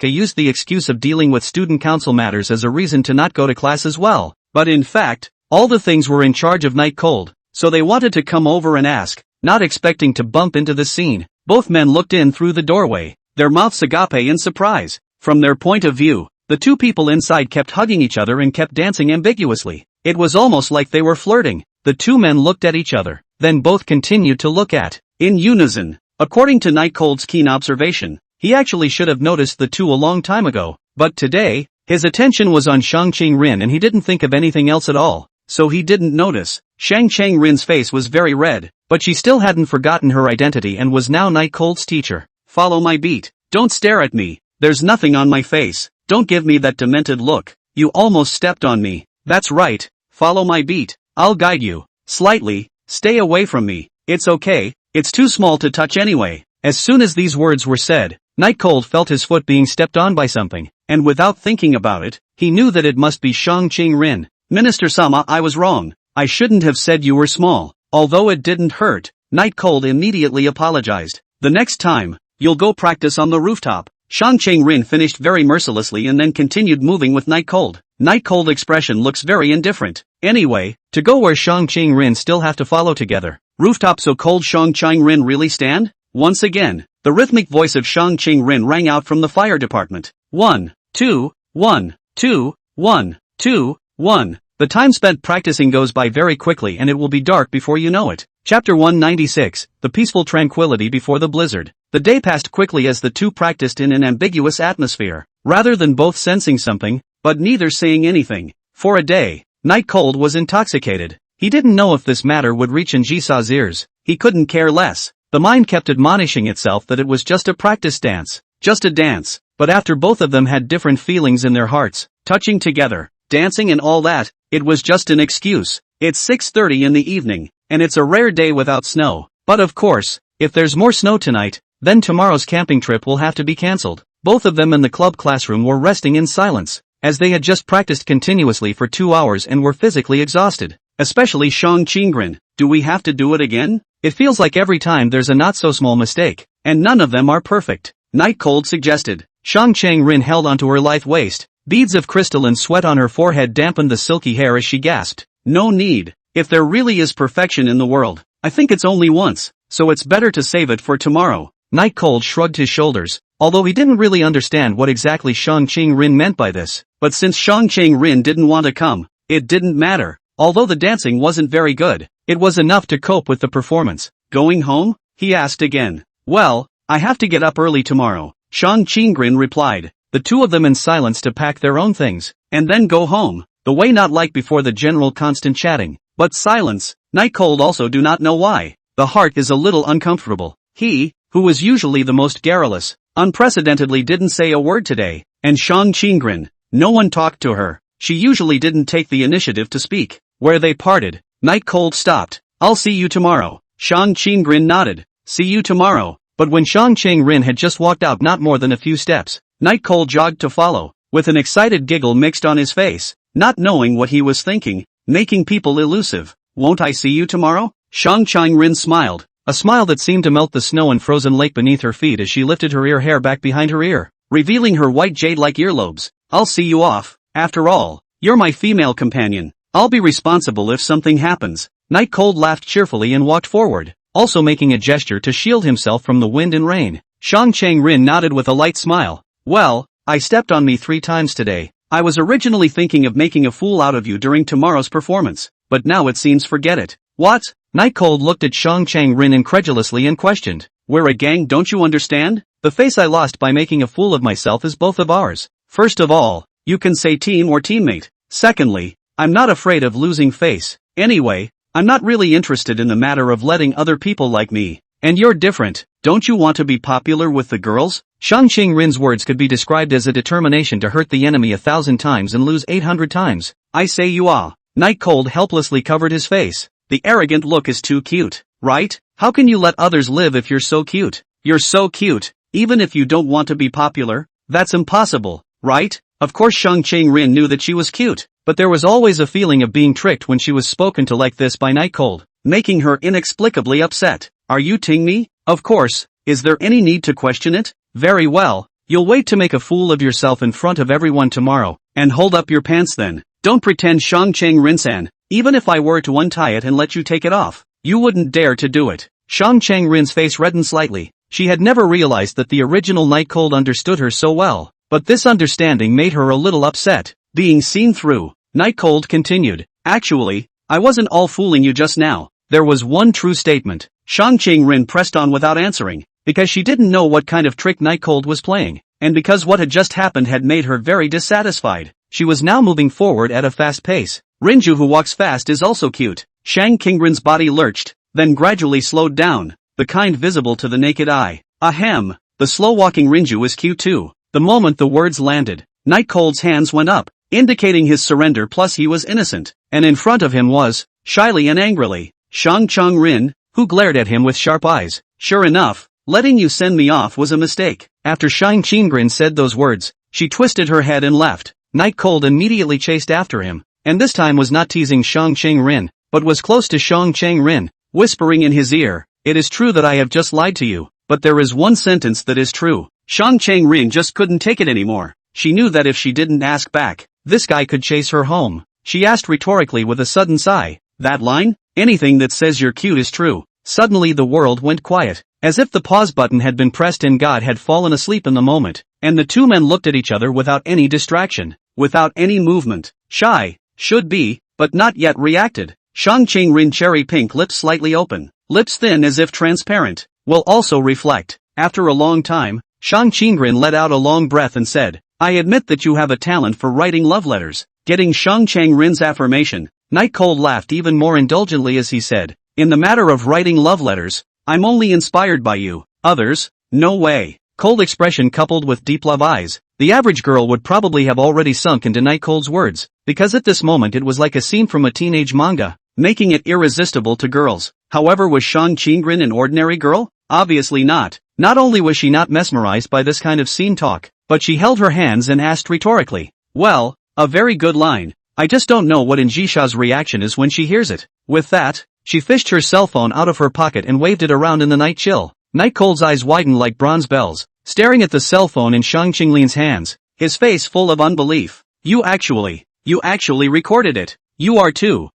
**** used the excuse of dealing with student council matters as a reason to not go to class as well. But in fact, all the things were in charge of Night Cold, so they wanted to come over and ask, not expecting to bump into the scene. Both men looked in through the doorway, their mouths agape in surprise. From their point of view, the two people inside kept hugging each other and kept dancing ambiguously. It was almost like they were flirting. The two men looked at each other, then both continued to look in unison. According to Night Cold's keen observation, he actually should have noticed the two a long time ago, but today, his attention was on Shang Qingren and he didn't think of anything else at all, so he didn't notice. Shang Qingren's face was very red, but she still hadn't forgotten her identity and was now Night Cold's teacher. Follow my beat. Don't stare at me. There's nothing on my face. Don't give me that demented look. You almost stepped on me. That's right. Follow my beat. I'll guide you. Slightly. Stay away from me. It's okay. It's too small to touch anyway. As soon as these words were said, Night Cold felt his foot being stepped on by something, and without thinking about it, he knew that it must be Shang Qingren. Minister Sama, I was wrong. I shouldn't have said you were small. Although it didn't hurt, Night Cold immediately apologized. The next time, you'll go practice on the rooftop. Shang Qingren finished very mercilessly and then continued moving with Night Cold. Night Cold expression looks very indifferent. Anyway, to go where Shang Qingren still have to follow together. Rooftop so cold Shang Qingren really stand? Once again, the rhythmic voice of Shang Qingren rang out from the fire department. 1, 2, 1, 2, 1, 2, 1. The time spent practicing goes by very quickly and it will be dark before you know it. Chapter 196, The Peaceful Tranquility Before the Blizzard. The day passed quickly as the two practiced in an ambiguous atmosphere, rather than both sensing something, but neither saying anything. For a day, Night Cold was intoxicated. He didn't know if this matter would reach Njisa's ears. He couldn't care less. The mind kept admonishing itself that it was just a practice dance. Just a dance. But after both of them had different feelings in their hearts, touching together, dancing and all that, it was just an excuse. It's 6:30 in the evening, and it's a rare day without snow. But of course, if there's more snow tonight, then tomorrow's camping trip will have to be cancelled. Both of them in the club classroom were resting in silence, as they had just practiced continuously for 2 hours and were physically exhausted. Especially Shang Qingren. Do we have to do it again? It feels like every time there's a not-so-small mistake, and none of them are perfect. Night Cold suggested. Shang Qingren held onto her lithe waist. Beads of crystalline sweat on her forehead dampened the silky hair as she gasped. No need. If there really is perfection in the world, I think it's only once, so it's better to save it for tomorrow. Night Cold shrugged his shoulders, although he didn't really understand what exactly Shang Qingren meant by this. But since Shang Qingren didn't want to come, it didn't matter. Although the dancing wasn't very good, it was enough to cope with the performance. Going home? He asked again. Well, I have to get up early tomorrow, Shang Qingren replied. The two of them in silence to pack their own things, and then go home. The way not like before the general constant chatting, but silence. Night Cold also do not know why. The heart is a little uncomfortable. He, who was usually the most garrulous, unprecedentedly didn't say a word today, and Shang Qingren, no one talked to her. She usually didn't take the initiative to speak. Where they parted, Night Cold stopped. I'll see you tomorrow. Shang Qingren nodded. See you tomorrow. But when Shang Qingren had just walked out not more than a few steps, Night Cold jogged to follow, with an excited giggle mixed on his face, not knowing what he was thinking, making people elusive. Won't I see you tomorrow? Shang Qingren smiled, a smile that seemed to melt the snow and frozen lake beneath her feet as she lifted her hair back behind her ear, revealing her white jade-like earlobes. I'll see you off. After all, you're my female companion. I'll be responsible if something happens. Night Cold laughed cheerfully and walked forward, also making a gesture to shield himself from the wind and rain. Shang Qingren nodded with a light smile. Well, I stepped on me 3 times today. I was originally thinking of making a fool out of you during tomorrow's performance, but now it seems forget it. What? Night Cold looked at Shang Qingren incredulously and questioned. We're a gang, don't you understand? The face I lost by making a fool of myself is both of ours. First of all, you can say team or teammate. Secondly, I'm not afraid of losing face. Anyway, I'm not really interested in the matter of letting other people like me. And you're different. Don't you want to be popular with the girls? Shang Qingren's words could be described as a determination to hurt the enemy 1,000 times and lose 800 times. I say you are. Night Cold helplessly covered his face. The arrogant look is too cute, right? How can you let others live if you're so cute? You're so cute, even if you don't want to be popular? That's impossible, right? Of course Shang Qingren knew that she was cute, but there was always a feeling of being tricked when she was spoken to like this by Night Cold, making her inexplicably upset. Are you teasing me? Of course. Is there any need to question it? Very well. You'll wait to make a fool of yourself in front of everyone tomorrow, and hold up your pants then. Don't pretend Shang Qingren-san. Even if I were to untie it and let you take it off, you wouldn't dare to do it. Shang Qingren's face reddened slightly. She had never realized that the original Night Cold understood her so well, but this understanding made her a little upset. Being seen through, Night Cold continued. Actually, I wasn't all fooling you just now. There was one true statement. Shang Qingren pressed on without answering, because she didn't know what kind of trick Night Cold was playing, and because what had just happened had made her very dissatisfied. She was now moving forward at a fast pace. Rinju, who walks fast, is also cute. Shang Qingren's body lurched, then gradually slowed down, the kind visible to the naked eye. Ahem, the slow-walking Rinju is cute too. The moment the words landed, Night Cold's hands went up, indicating his surrender, plus he was innocent, and in front of him was, shyly and angrily, Shang Qingren, who glared at him with sharp eyes. Sure enough, letting you send me off was a mistake. After Shang Qingren said those words, she twisted her head and left. Night Cold immediately chased after him, and this time was not teasing Shang Qingren, but was close to Shang Qingren, whispering in his ear, "It is true that I have just lied to you, but there is one sentence that is true." Shang Qingren just couldn't take it anymore. She knew that if she didn't ask back, this guy could chase her home. She asked rhetorically with a sudden sigh, "That line? Anything that says you're cute is true." Suddenly the world went quiet, as if the pause button had been pressed and God had fallen asleep in the moment, and the two men looked at each other without any distraction, without any movement. Shy, should be, but not yet reacted. Shang Qingren cherry pink lips slightly open, lips thin as if transparent, will also reflect. After a long time, Shang Qingren let out a long breath and said, "I admit that you have a talent for writing love letters." Getting Shang Qingren's affirmation, Night Cold laughed even more indulgently as he said, "In the matter of writing love letters, I'm only inspired by you. Others? No way." Cold expression coupled with deep love eyes. The average girl would probably have already sunk into Night Cold's words, because at this moment it was like a scene from a teenage manga, making it irresistible to girls. However, was Shang Qingren an ordinary girl? Obviously not. Not only was she not mesmerized by this kind of scene talk, but she held her hands and asked rhetorically, "Well, a very good line. I just don't know what Injisha's reaction is when she hears it." With that, she fished her cell phone out of her pocket and waved it around in the night chill. Night Cold's eyes widened like bronze bells, staring at the cell phone in Shang Qingren's hands, his face full of unbelief. You actually recorded it. You are too.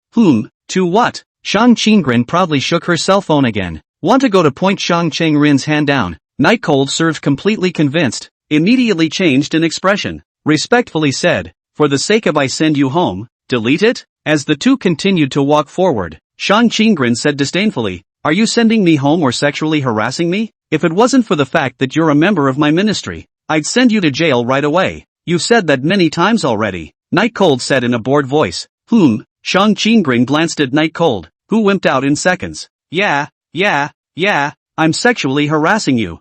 To what?" Shang Qingren proudly shook her cell phone again. "Want to go to point?" Shang Qingren's hand down. Night Cold, served completely convinced, immediately changed in expression, respectfully said, "For the sake of I send you home, delete it?" As the two continued to walk forward, Shang Qingren said disdainfully, "Are you sending me home or sexually harassing me? If it wasn't for the fact that you're a member of my ministry, I'd send you to jail right away. You've said that many times already," Night Cold said in a bored voice. Shang Qingren glanced at Night Cold, who wimped out in seconds. Yeah, I'm sexually harassing you.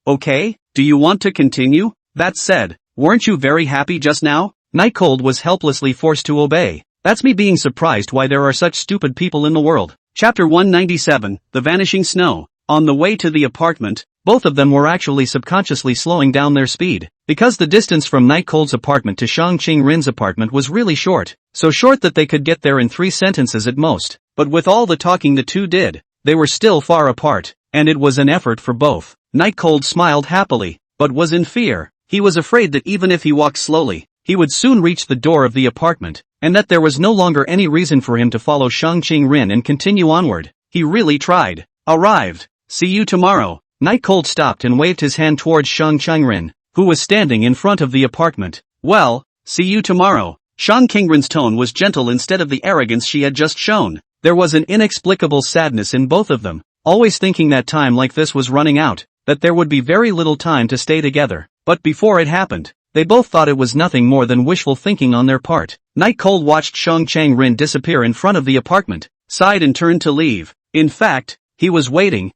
Okay, do you want to continue?" That said, weren't you very happy just now? Night Cold was helplessly forced to obey. That's me being surprised why there are such stupid people in the world. Chapter 197, The Vanishing Snow. On the way to the apartment, both of them were actually subconsciously slowing down their speed, because the distance from Night Cold's apartment to Shang Qingren's apartment was really short, so short that they could get there in 3 sentences at most. But with all the talking the two did, they were still far apart, and it was an effort for both. Night Cold smiled happily, but was in fear. He was afraid that even if he walked slowly, he would soon reach the door of the apartment, and that there was no longer any reason for him to follow Shang Qingren and continue onward. He really tried. Arrived. See you tomorrow. Night Cold stopped and waved his hand towards Shang Qingren, who was standing in front of the apartment. Well, see you tomorrow. Shang Qingren's tone was gentle instead of the arrogance she had just shown. There was an inexplicable sadness in both of them, always thinking that time like this was running out, that there would be very little time to stay together. But before it happened, they both thought it was nothing more than wishful thinking on their part. Night Cold watched Shang Qingren disappear in front of the apartment, sighed and turned to leave. In fact, he was waiting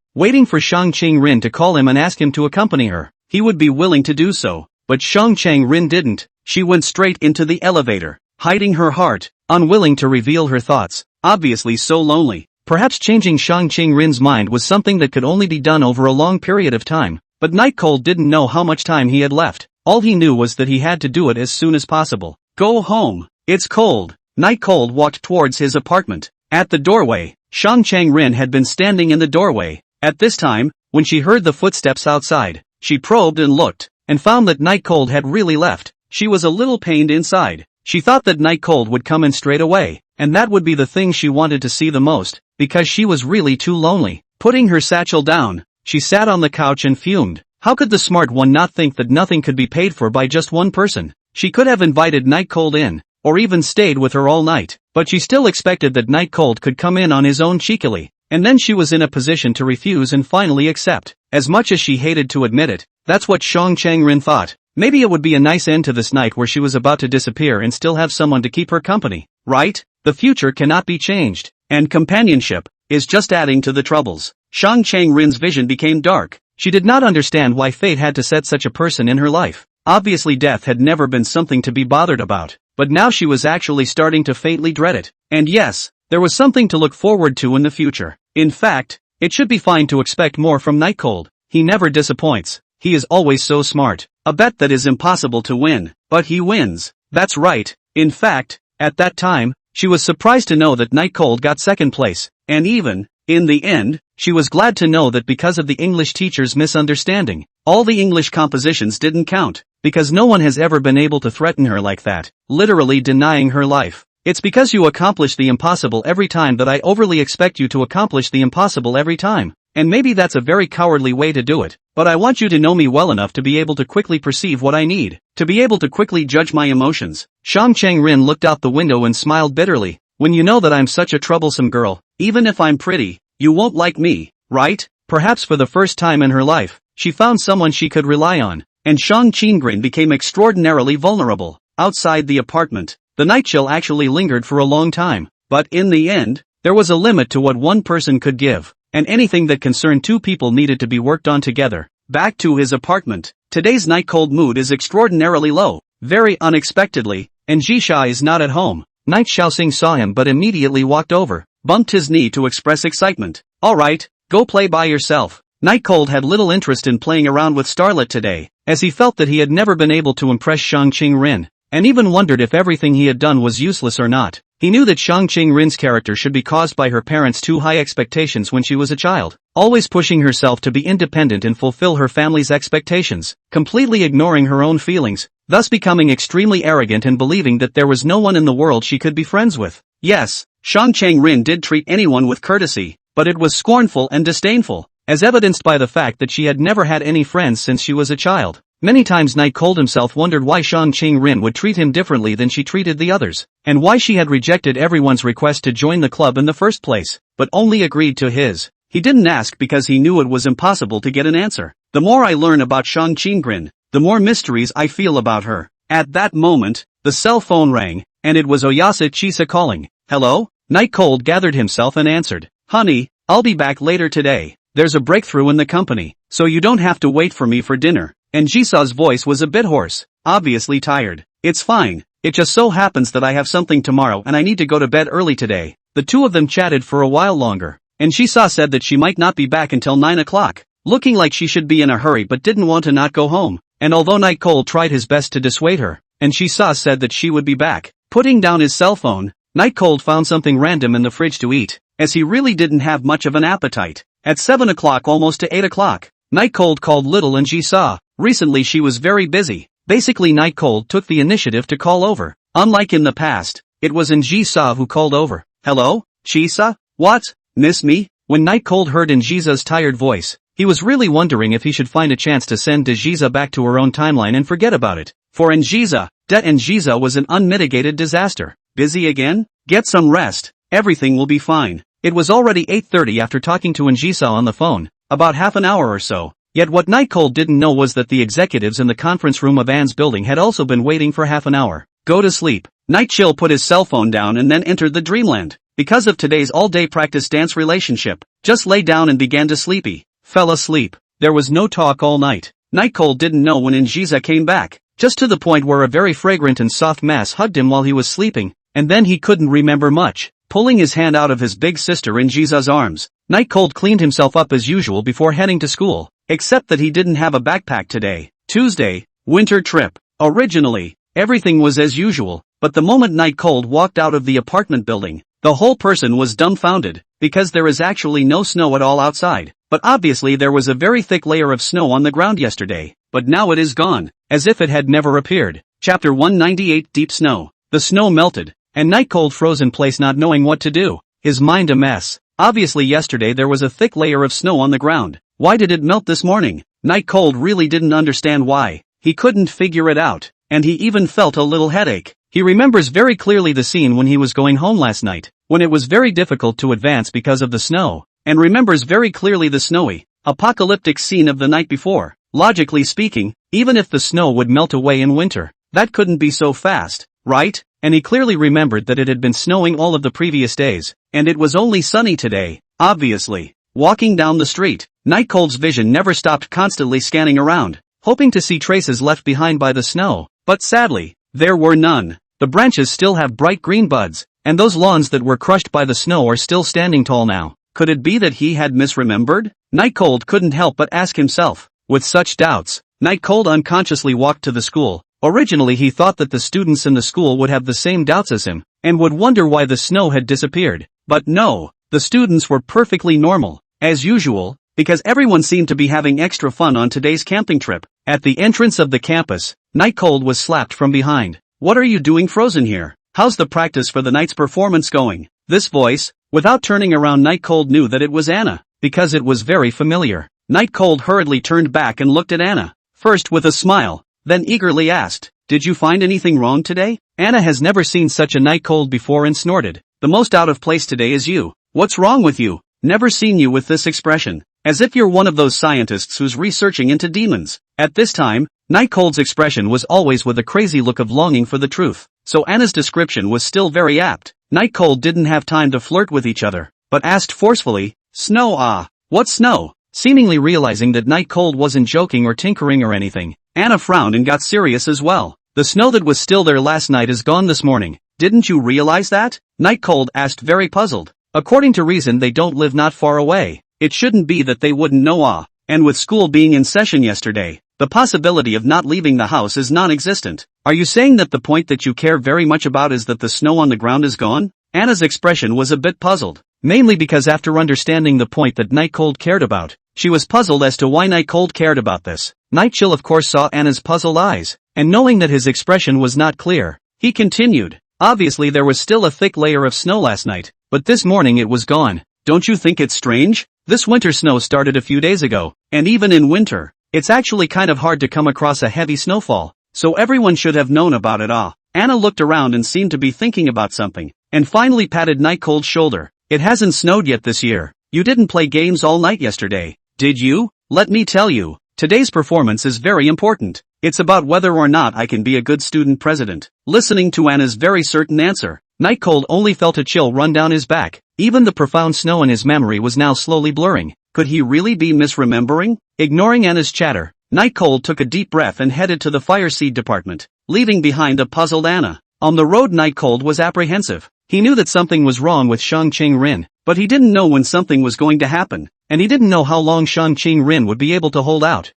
for Shang Qingren to call him and ask him to accompany her. He would be willing to do so, but Shang Qingren didn't. She went straight into the elevator, hiding her heart, unwilling to reveal her thoughts, obviously so lonely. Perhaps changing Shang Qingren's mind was something that could only be done over a long period of time, but Night Cold didn't know how much time he had left. All he knew was that he had to do it as soon as possible. Go home. It's cold. Night Cold walked towards his apartment. At the doorway, Shang Qingren had been standing in the doorway. At this time, when she heard the footsteps outside, she probed and looked, and found that Night Cold had really left. She was a little pained inside. She thought that Night Cold would come in straight away, and that would be the thing she wanted to see the most, because she was really too lonely. Putting her satchel down, she sat on the couch and fumed. How could the smart one not think that nothing could be paid for by just one person? She could have invited Night Cold in, or even stayed with her all night, but she still expected that Night Cold could come in on his own cheekily, and then she was in a position to refuse and finally accept. As much as she hated to admit it, that's what Shang Chang-rin thought. Maybe it would be a nice end to this night where she was about to disappear and still have someone to keep her company, right? The future cannot be changed, and companionship is just adding to the troubles. Shang Chang-rin's vision became dark. She did not understand why fate had to set such a person in her life. Obviously death had never been something to be bothered about, but now she was actually starting to faintly dread it. And yes, there was something to look forward to in the future. In fact, it should be fine to expect more from Night Cold. He never disappoints. He is always so smart. A bet that is impossible to win, but he wins. That's right. In fact, at that time, she was surprised to know that Night Cold got second place, and even, in the end, she was glad to know that because of the English teacher's misunderstanding, all the English compositions didn't count, because no one has ever been able to threaten her like that, literally denying her life. It's because you accomplish the impossible every time that I overly expect you to accomplish the impossible every time. And maybe that's a very cowardly way to do it, but I want you to know me well enough to be able to quickly perceive what I need, to be able to quickly judge my emotions. Shang Chang-rin looked out the window and smiled bitterly. When you know that I'm such a troublesome girl, even if I'm pretty, you won't like me, right? Perhaps for the first time in her life, she found someone she could rely on, and Shang Chang-rin became extraordinarily vulnerable. Outside the apartment, the night chill actually lingered for a long time, but in the end, there was a limit to what one person could give. And anything that concerned two people needed to be worked on together. Back to his apartment. Today's Night Cold mood is extraordinarily low, very unexpectedly, and Jisha is not at home. Night Xiaoxing saw him but immediately walked over, bumped his knee to express excitement. Alright, go play by yourself. Night Cold had little interest in playing around with Starlet today, as he felt that he had never been able to impress Shang Chang-rin, and even wondered if everything he had done was useless or not. He knew that Shang Chang-rin's character should be caused by her parents' too high expectations when she was a child, always pushing herself to be independent and fulfill her family's expectations, completely ignoring her own feelings, thus becoming extremely arrogant and believing that there was no one in the world she could be friends with. Yes, Shang Chang-rin did treat anyone with courtesy, but it was scornful and disdainful, as evidenced by the fact that she had never had any friends since she was a child. Many times Night Cold himself wondered why Shang Chang-rin would treat him differently than she treated the others, and why she had rejected everyone's request to join the club in the first place, but only agreed to his. He didn't ask because he knew it was impossible to get an answer. The more I learn about Shang Chang-rin, the more mysteries I feel about her. At that moment, the cell phone rang, and it was Oyasa Chisa calling. Hello? Night Cold gathered himself and answered. Honey, I'll be back later today. There's a breakthrough in the company, so you don't have to wait for me for dinner. And Jisa's voice was a bit hoarse, obviously tired. It's fine, it just so happens that I have something tomorrow and I need to go to bed early today. The two of them chatted for a while longer, and Jisa said that she might not be back until 9 o'clock, looking like she should be in a hurry but didn't want to not go home. And although Night Cold tried his best to dissuade her, and Jisa said that she would be back, putting down his cell phone, Night Cold found something random in the fridge to eat, as he really didn't have much of an appetite. At 7 o'clock almost to 8 o'clock, Night Cold called Little and Jisa. Recently she was very busy. Basically Night Cold took the initiative to call over. Unlike in the past, it was Jisa who called over. Hello? Jisa? What? Miss me? When Night Cold heard Jisa's tired voice, he was really wondering if he should find a chance to send Jisa back to her own timeline and forget about it. For Jisa, debt Jisa was an unmitigated disaster. Busy again? Get some rest. Everything will be fine. It was already 8:30 after talking to Jisa on the phone, about half an hour or so. Yet what Night Cold didn't know was that the executives in the conference room of Anne's building had also been waiting for half an hour. Go to sleep. Night Chill put his cell phone down and then entered the dreamland. Because of today's all-day practice dance relationship, just lay down and began to sleepy. Fell asleep. There was no talk all night. Night Cold didn't know when Jiza came back, just to the point where a very fragrant and soft mass hugged him while he was sleeping, and then he couldn't remember much. Pulling his hand out of his big sister Jiza's arms, Night Cold cleaned himself up as usual before heading to school. Except that he didn't have a backpack today. Tuesday, winter trip. Originally, everything was as usual, but the moment Night Cold walked out of the apartment building, the whole person was dumbfounded, because there is actually no snow at all outside. But obviously there was a very thick layer of snow on the ground yesterday, but now it is gone, as if it had never appeared. Chapter 198 Deep Snow. The snow melted, and Night Cold froze in place not knowing what to do, his mind a mess. Obviously yesterday there was a thick layer of snow on the ground. Why did it melt this morning? Night Cold really didn't understand why. He couldn't figure it out, and he even felt a little headache. He remembers very clearly the scene when he was going home last night, when it was very difficult to advance because of the snow, and remembers very clearly the snowy, apocalyptic scene of the night before. Logically speaking, even if the snow would melt away in winter, that couldn't be so fast, right? And he clearly remembered that it had been snowing all of the previous days, and it was only sunny today, obviously. Walking down the street, Nightcold's vision never stopped constantly scanning around, hoping to see traces left behind by the snow, but sadly, there were none. The branches still have bright green buds, and those lawns that were crushed by the snow are still standing tall now. Could it be that he had misremembered? Nightcold couldn't help but ask himself. With such doubts, Nightcold unconsciously walked to the school. Originally he thought that the students in the school would have the same doubts as him, and would wonder why the snow had disappeared. But no, the students were perfectly normal, as usual, because everyone seemed to be having extra fun on today's camping trip. At the entrance of the campus, Nightcold was slapped from behind. "What are you doing frozen here? How's the practice for the night's performance going?" This voice, without turning around, Nightcold knew that it was Anna, because it was very familiar. Nightcold hurriedly turned back and looked at Anna, first with a smile, then eagerly asked, "Did you find anything wrong today?" Anna has never seen such a Nightcold before and snorted, "The most out of place today is you. What's wrong with you? Never seen you with this expression. As if you're one of those scientists who's researching into demons." At this time, Nightcold's expression was always with a crazy look of longing for the truth, so Anna's description was still very apt. Nightcold didn't have time to flirt with each other, but asked forcefully, "Snow? Ah, what snow?" Seemingly realizing that Nightcold wasn't joking or tinkering or anything, Anna frowned and got serious as well. "The snow that was still there last night is gone this morning. Didn't you realize that?" Nightcold asked, very puzzled. "According to reason they don't live not far away. It shouldn't be that they wouldn't know. Ah, and with school being in session yesterday, the possibility of not leaving the house is non-existent. Are you saying that the point that you care very much about is that the snow on the ground is gone?" Anna's expression was a bit puzzled, mainly because after understanding the point that Nightcold cared about, she was puzzled as to why Nightcold cared about this. Nightchill of course saw Anna's puzzled eyes, and knowing that his expression was not clear, he continued, "Obviously there was still a thick layer of snow last night, but this morning it was gone. Don't you think it's strange? This winter snow started a few days ago, and even in winter, it's actually kind of hard to come across a heavy snowfall, so everyone should have known about it." Ah. Anna looked around and seemed to be thinking about something, and finally patted Nightcold's shoulder. "It hasn't snowed yet this year. You didn't play games all night yesterday, did you? Let me tell you, today's performance is very important. It's about whether or not I can be a good student president." Listening to Anna's very certain answer, Nightcold only felt a chill run down his back. Even the profound snow in his memory was now slowly blurring. Could he really be misremembering? Ignoring Anna's chatter, Nightcold took a deep breath and headed to the fire seed department, leaving behind a puzzled Anna. On the road, Nightcold was apprehensive. He knew that something was wrong with Shang-Ching Rin, but he didn't know when something was going to happen, and he didn't know how long Shang-Ching Rin would be able to hold out.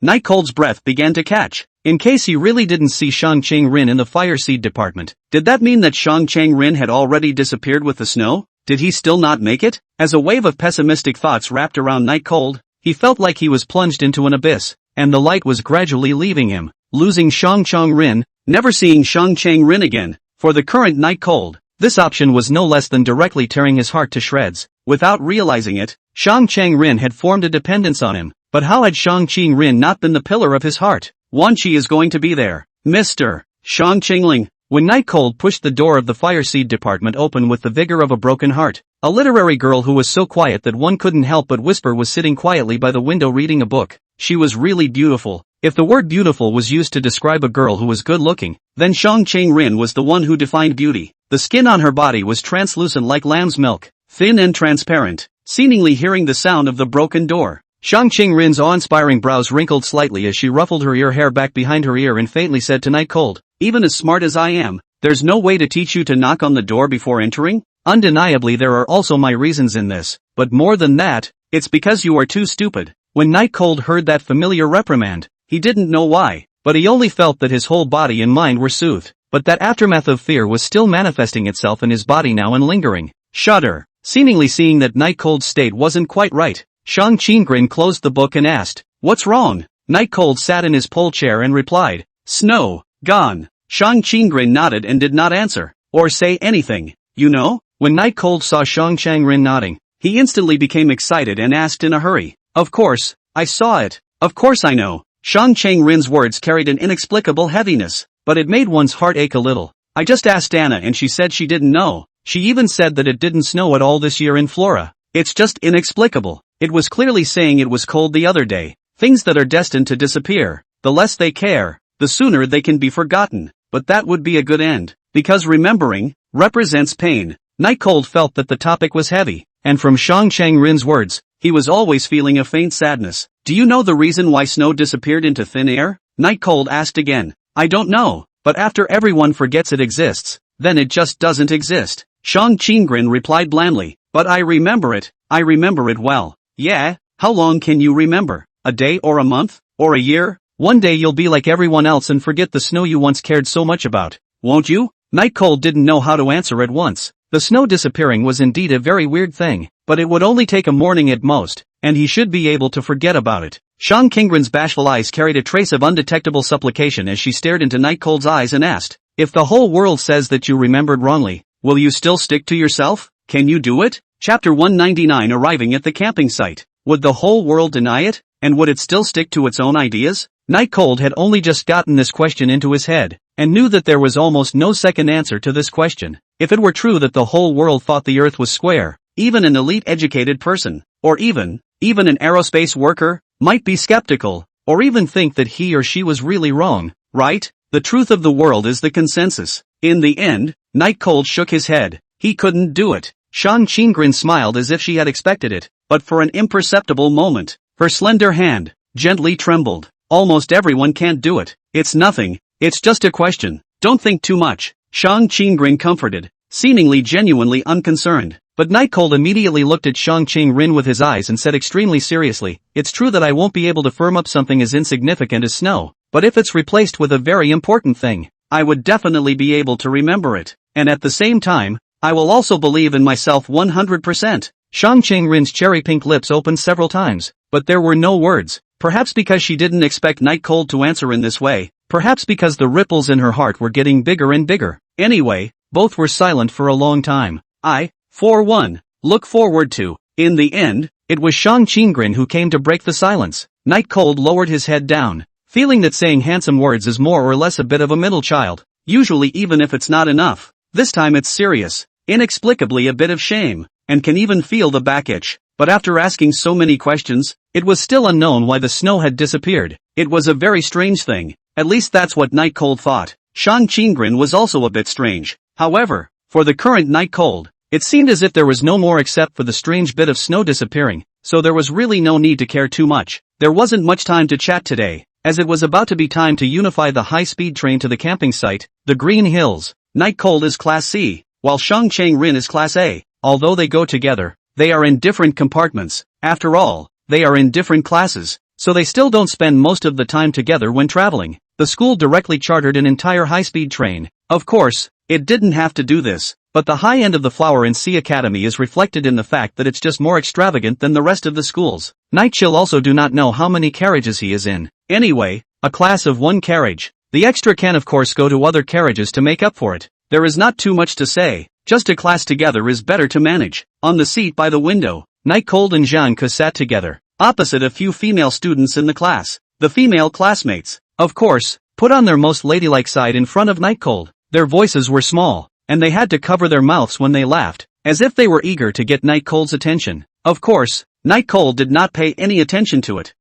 Nightcold's breath began to catch. In case he really didn't see Shang-Ching Rin in the fire seed department, did that mean that Shang-Ching Rin had already disappeared with the snow? Did he still not make it? As a wave of pessimistic thoughts wrapped around Nightcold, he felt like he was plunged into an abyss, and the light was gradually leaving him. Losing Shang-Ching Rin, never seeing Shang-Ching Rin again. For the current Nightcold, this option was no less than directly tearing his heart to shreds. Without realizing it, Shang-Ching Rin had formed a dependence on him. But how had Shang-Ching Rin not been the pillar of his heart? Wan Chi is going to be there. Mr. Shang-Chingling. When Nightcold pushed the door of the fire seed department open with the vigor of a broken heart, a literary girl who was so quiet that one couldn't help but whisper was sitting quietly by the window reading a book. She was really beautiful. If the word beautiful was used to describe a girl who was good-looking, then Shang-Ching Rin was the one who defined beauty. The skin on her body was translucent like lamb's milk, thin and transparent. Seemingly hearing the sound of the broken door, Shang-Ching Rin's awe-inspiring brows wrinkled slightly as she ruffled her hair back behind her ear and faintly said to Nightcold, "Even as smart as I am, there's no way to teach you to knock on the door before entering? Undeniably there are also my reasons in this, but more than that, it's because you are too stupid." When Nightcold heard that familiar reprimand, he didn't know why, but he only felt that his whole body and mind were soothed, but that aftermath of fear was still manifesting itself in his body now and lingering. Shudder. Seemingly seeing that Nightcold's state wasn't quite right, Shang-Ching Rin closed the book and asked, "What's wrong?" Nightcold sat in his pole chair and replied, "Snow, gone." Shang-Ching Rin nodded and did not answer, or say anything. "You know?" When Nightcold saw Shang-Ching Rin nodding, he instantly became excited and asked in a hurry, "Of course, I saw it. Of course I know." Shang-Ching Rin's words carried an inexplicable heaviness, but it made one's heart ache a little. I just asked Anna and she said she didn't know. She even said that it didn't snow at all this year in Flora. It's just inexplicable. It was clearly saying it was cold the other day. Things that are destined to disappear, the less they care, the sooner they can be forgotten. But that would be a good end, because remembering represents pain. Night Cold felt that the topic was heavy, and from Shang Chang-rin's words, he was always feeling a faint sadness. Do you know the reason why snow disappeared into thin air? Night Cold asked again. I don't know, but after everyone forgets it exists, then it just doesn't exist. Shang Chang-rin replied blandly. But I remember it well. Yeah, how long can you remember? A day or a month? Or a year? One day you'll be like everyone else and forget the snow you once cared so much about, won't you? Night Cold didn't know how to answer at once. The snow disappearing was indeed a very weird thing, but it would only take a morning at most, and he should be able to forget about it. Shang Chang-rin's bashful eyes carried a trace of undetectable supplication as she stared into Night Cold's eyes and asked, if the whole world says that you remembered wrongly, will you still stick to yourself? Can you do it? Chapter 199. Arriving at the camping site. Would the whole world deny it? And would it still stick to its own ideas? Night Cold had only just gotten this question into his head, and knew that there was almost no second answer to this question. If it were true that the whole world thought the earth was square, even an elite educated person, or even an aerospace worker, might be skeptical, or even think that he or she was really wrong, right? The truth of the world is the consensus. In the end, Night Cold shook his head. He couldn't do it. Shang Chang-rin smiled as if she had expected it, but for an imperceptible moment, her slender hand gently trembled. Almost everyone can't do it. It's nothing. It's just a question. Don't think too much. Shang Chang-rin comforted, seemingly genuinely unconcerned. But Night Cold immediately looked at Shang Chang-rin with his eyes and said extremely seriously, it's true that I won't be able to firm up something as insignificant as snow, but if it's replaced with a very important thing, I would definitely be able to remember it. And at the same time, I will also believe in myself 100%. Shang Chang-rin's cherry pink lips opened several times, but there were no words. Perhaps because she didn't expect Night Cold to answer in this way, perhaps because the ripples in her heart were getting bigger and bigger. Anyway, both were silent for a long time. I, for one, look forward to. In the end, it was Shang Chang-rin who came to break the silence. Night Cold lowered his head down, feeling that saying handsome words is more or less a bit of a middle child, usually even if it's not enough. This time it's serious, inexplicably a bit of shame, and can even feel the back itch. But after asking so many questions, it was still unknown why the snow had disappeared. It was a very strange thing. At least that's what Night Cold thought. Shang Chang-rin was also a bit strange. However, for the current Night Cold, it seemed as if there was no more except for the strange bit of snow disappearing, so there was really no need to care too much. There wasn't much time to chat today, as it was about to be time to unify the high-speed train to the camping site, the Green Hills. Night Cold is Class C, while Shang Chang-rin is Class A. Although they go together, they are in different compartments. After all, they are in different classes, so they still don't spend most of the time together when traveling. The school directly chartered an entire high-speed train. Of course, it didn't have to do this, but the high end of the Flower and Sea Academy is reflected in the fact that it's just more extravagant than the rest of the schools. Night Chill also do not know how many carriages he is in. Anyway, a class of one carriage. The extra can of course go to other carriages to make up for it. There is not too much to say. Just a class together is better to manage. On the seat by the window, Night Cold and Zhang Ke sat together, opposite a few female students in the class. The female classmates, of course, put on their most ladylike side in front of Night Cold. Their voices were small, and they had to cover their mouths when they laughed, as if they were eager to get Night Cold's attention. Of course, Night Cold did not pay any attention to it,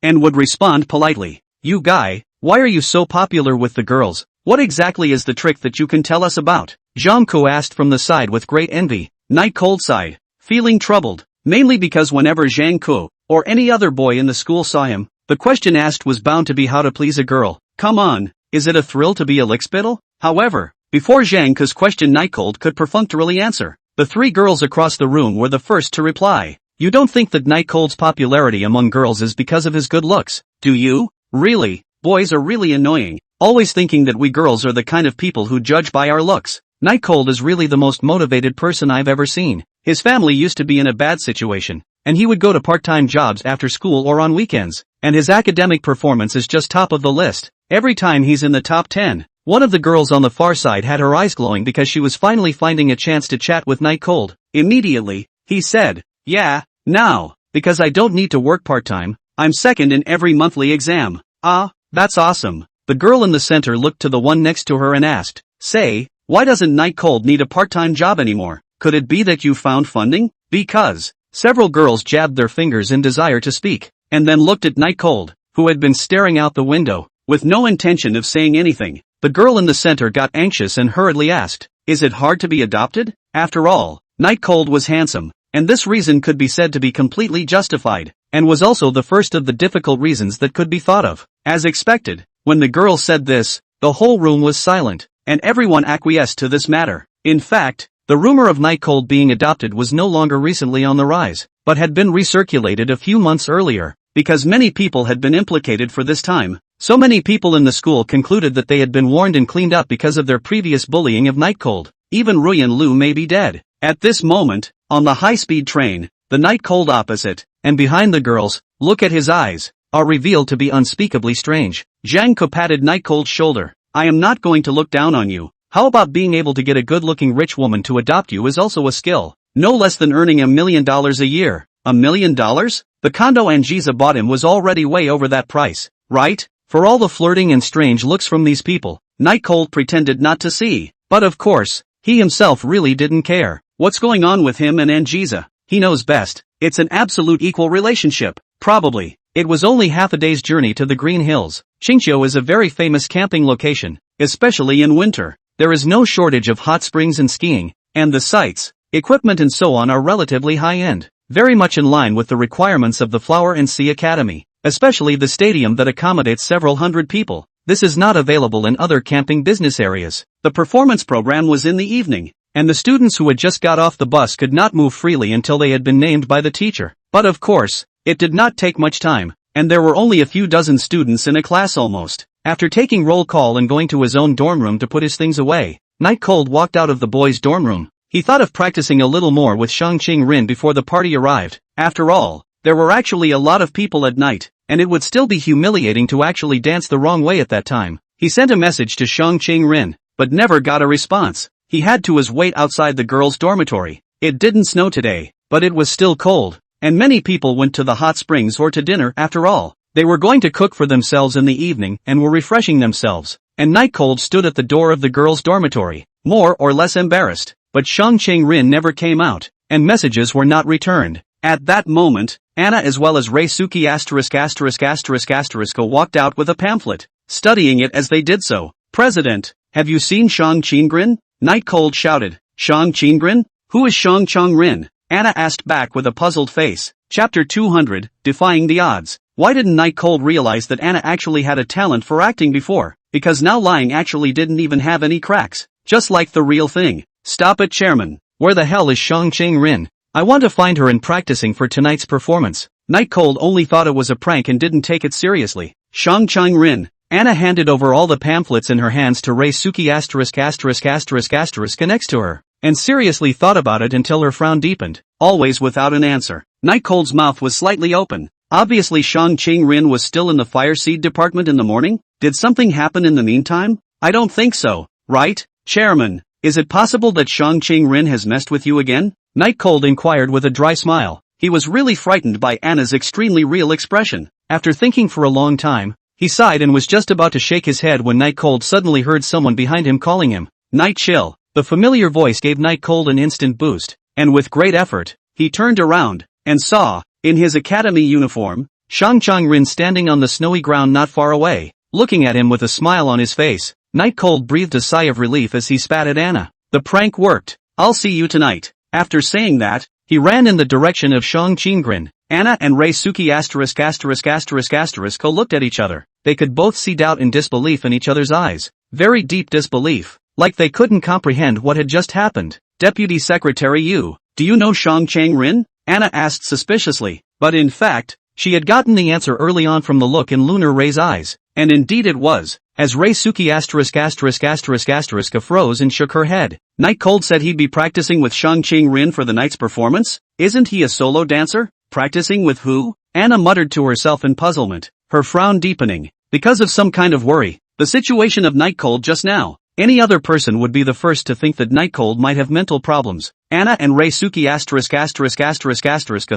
and would respond politely. You guy, why are you so popular with the girls? What exactly is the trick that you can tell us about? Zhang Ke asked from the side with great envy. Night Cold sighed, feeling troubled, mainly because whenever Zhang Ke, or any other boy in the school saw him, the question asked was bound to be how to please a girl. Come on, is it a thrill to be a lickspittle? However, before Zhang Ke's question Night Cold could perfunctorily answer, the three girls across the room were the first to reply. You don't think that Night Cold's popularity among girls is because of his good looks, do you? Really, boys are really annoying, always thinking that we girls are the kind of people who judge by our looks. Night Cold is really the most motivated person I've ever seen. His family used to be in a bad situation, and he would go to part-time jobs after school or on weekends, and his academic performance is just top of the list. Every time he's in the top 10. One of the girls on the far side had her eyes glowing because she was finally finding a chance to chat with Night Cold. Immediately, he said, yeah, now, because I don't need to work part-time, I'm second in every monthly exam. Ah, that's awesome. The girl in the center looked to the one next to her and asked, Say, why doesn't Night Cold need a part-time job anymore? Could it be that you found funding? Because several girls jabbed their fingers in desire to speak, and then looked at Night Cold, who had been staring out the window, with no intention of saying anything. The girl in the center got anxious and hurriedly asked, "Is it hard to be adopted?" After all, Night Cold was handsome, and this reason could be said to be completely justified, and was also the first of the difficult reasons that could be thought of. As expected, when the girl said this, the whole room was silent, and everyone acquiesced to this matter. In fact, the rumor of Night Cold being adopted was no longer recently on the rise, but had been recirculated a few months earlier, because many people had been implicated for this time. So many people in the school concluded that they had been warned and cleaned up because of their previous bullying of Night Cold. Even Rui and Lu may be dead. At this moment, on the high-speed train, the Night Cold opposite, and behind the girls, look at his eyes, are revealed to be unspeakably strange. Zhang Ko patted Night Cold's shoulder. "I am not going to look down on you. How about being able to get a good-looking rich woman to adopt you is also a skill. No less than earning $1 million a year." $1 million? The condo Angiza bought him was already way over that price, right? For all the flirting and strange looks from these people, Night Cold pretended not to see. But of course, he himself really didn't care. What's going on with him and Angiza? He knows best. It's an absolute equal relationship. Probably. It was only half a day's journey to the Green Hills. Qingqiu is a very famous camping location, especially in winter. There is no shortage of hot springs and skiing, and the sites, equipment and so on are relatively high-end, very much in line with the requirements of the Flower and Sea Academy, especially the stadium that accommodates several hundred people. This is not available in other camping business areas. The performance program was in the evening, and the students who had just got off the bus could not move freely until they had been named by the teacher. But of course, it did not take much time, and there were only a few dozen students in a class almost. After taking roll call and going to his own dorm room to put his things away, Night Cold walked out of the boys' dorm room. He thought of practicing a little more with Shang Rin before the party arrived. After all, there were actually a lot of people at night, and it would still be humiliating to actually dance the wrong way at that time. He sent a message to Shang Rin, but never got a response. He had to wait outside the girls' dormitory. It didn't snow today, but it was still cold, and many people went to the hot springs or to dinner after all. They were going to cook for themselves in the evening and were refreshing themselves, and Night Cold stood at the door of the girls' dormitory, more or less embarrassed, but Shang Rin never came out, and messages were not returned. At that moment, Anna as well as Reisuke walked out with a pamphlet, studying it as they did so. "President, have you seen Shang Rin?" Night Cold shouted. "Shang Rin? Who is Shang Rin?" Anna asked back with a puzzled face. Chapter 200, Defying the Odds. Why didn't Night Cold realize that Anna actually had a talent for acting before? Because now lying actually didn't even have any cracks. Just like the real thing. "Stop it, Chairman. Where the hell is Shang Rin? I want to find her and practicing for tonight's performance." Night Cold only thought it was a prank and didn't take it seriously. "Shang Rin." Anna handed over all the pamphlets in her hands to Reisuke next to her, and seriously thought about it until her frown deepened, always without an answer. Night Cold's mouth was slightly open. Obviously Shang Rin was still in the fire seed department in the morning? Did something happen in the meantime? I don't think so, right, Chairman? Is it possible that Shang Rin has messed with you again? Night Cold inquired with a dry smile. He was really frightened by Anna's extremely real expression. After thinking for a long time, he sighed and was just about to shake his head when Night Cold suddenly heard someone behind him calling him. "Night Chill." The familiar voice gave Night Cold an instant boost, and with great effort, he turned around, and saw, in his academy uniform, Shang Rin standing on the snowy ground not far away, looking at him with a smile on his face. Night Cold breathed a sigh of relief as he spat at Anna. The prank worked. "I'll see you tonight." After saying that, he ran in the direction of Shang Rin. Anna and Reisuke looked at each other. They could both see doubt and disbelief in each other's eyes. Very deep disbelief. Like they couldn't comprehend what had just happened. "Deputy Secretary Yu, do you know Shang Rin?" Anna asked suspiciously. But in fact, she had gotten the answer early on from the look in Lunar Ray's eyes. And indeed it was, as Reisuke froze and shook her head. Night Cold said he'd be practicing with Shang Rin for the night's performance? Isn't he a solo dancer? Practicing with who? Anna muttered to herself in puzzlement, her frown deepening, because of some kind of worry. The situation of Night Cold just now. Any other person would be the first to think that Night Cold might have mental problems. Anna and Reisuke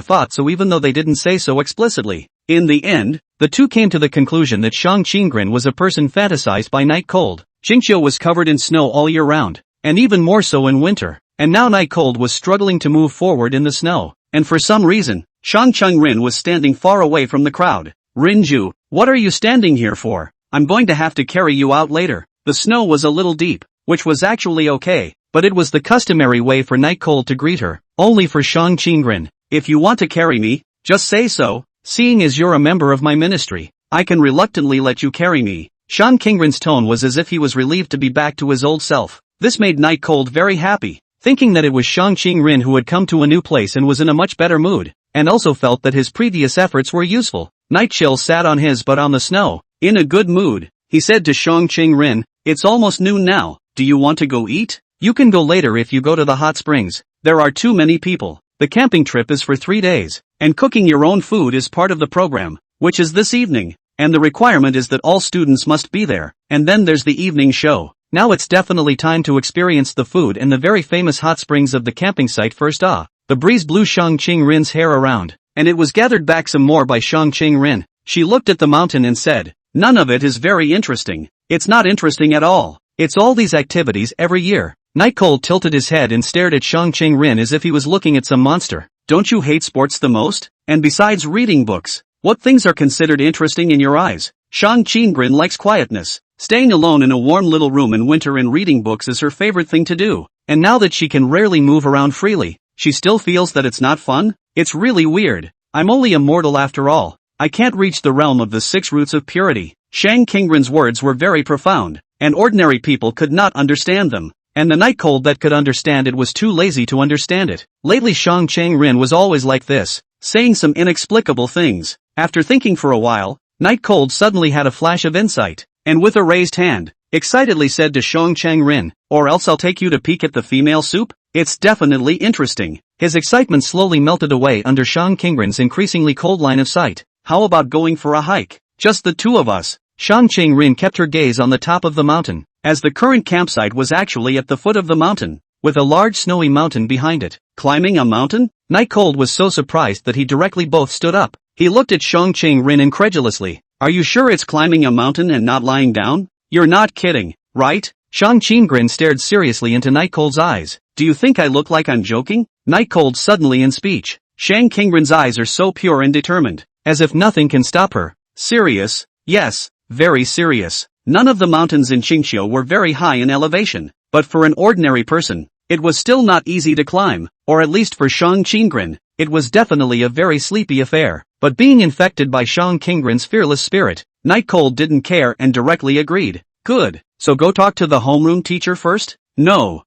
thought so even though they didn't say so explicitly. In the end, the two came to the conclusion that Shang Qinggren was a person fantasized by Night Cold. Qingqiu was covered in snow all year round, and even more so in winter, and now Night Cold was struggling to move forward in the snow, and for some reason, Shang Qinggren was standing far away from the crowd. Rinju, what are you standing here for? I'm going to have to carry you out later. The snow was a little deep, which was actually okay, but it was the customary way for Night Cold to greet her, only for Shang Qinggren. If you want to carry me, just say so. Seeing as you're a member of my ministry, I can reluctantly let you carry me. Shang Qinggren's tone was as if he was relieved to be back to his old self. This made Night Cold very happy, thinking that it was Shang Qinggren who had come to a new place and was in a much better mood, and also felt that his previous efforts were useful. Night Chill sat on his butt on the snow, in a good mood. He said to Shang Qinggren, "It's almost noon now, do you want to go eat? You can go later if you go to the hot springs. There are too many people. The camping trip is for 3 days, and cooking your own food is part of the program, which is this evening, and the requirement is that all students must be there, and then there's the evening show. Now it's definitely time to experience the food and the very famous hot springs of the camping site first." The breeze blew Shang Qinggren's hair around, and it was gathered back some more by Shang Qinggren. She looked at the mountain and said, "None of it is very interesting. It's not interesting at all. It's all these activities every year." Night Cold tilted his head and stared at Shang Qinggren as if he was looking at some monster. "Don't you hate sports the most? And besides reading books, what things are considered interesting in your eyes?" Shang Qinggren likes quietness. Staying alone in a warm little room in winter and reading books is her favorite thing to do. And now that she can rarely move around freely, she still feels that it's not fun? It's really weird. "I'm only a mortal after all. I can't reach the realm of the 6 roots of purity." Shang Qinggren's words were very profound, and ordinary people could not understand them. And the Night Cold that could understand it was too lazy to understand it. Lately Shang Qinggren was always like this, saying some inexplicable things. After thinking for a while, Night Cold suddenly had a flash of insight, and with a raised hand, excitedly said to Shang Qinggren, "Or else I'll take you to peek at the female soup? It's definitely interesting." His excitement slowly melted away under Shang Qinggren's increasingly cold line of sight. "How about going for a hike? Just the two of us?" Shang Qinggren kept her gaze on the top of the mountain, as the current campsite was actually at the foot of the mountain, with a large snowy mountain behind it. Climbing a mountain? Night Cold was so surprised that he directly both stood up. He looked at Shang Qinggren incredulously. "Are you sure it's climbing a mountain and not lying down? You're not kidding, right?" Shang Qinggren stared seriously into Night Cold's eyes. "Do you think I look like I'm joking?" Night Cold suddenly in speech. Shang Qinggren's eyes are so pure and determined, as if nothing can stop her. "Serious? Yes, very serious." None of the mountains in Qingqiu were very high in elevation, but for an ordinary person, it was still not easy to climb, or at least for Shang Qinggren, it was definitely a very sleepy affair. But being infected by Shang Qinggren's fearless spirit, Night Cold didn't care and directly agreed. "Good, so go talk to the homeroom teacher first?" "No.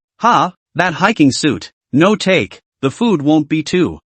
That hiking suit. No take. The food won't be too.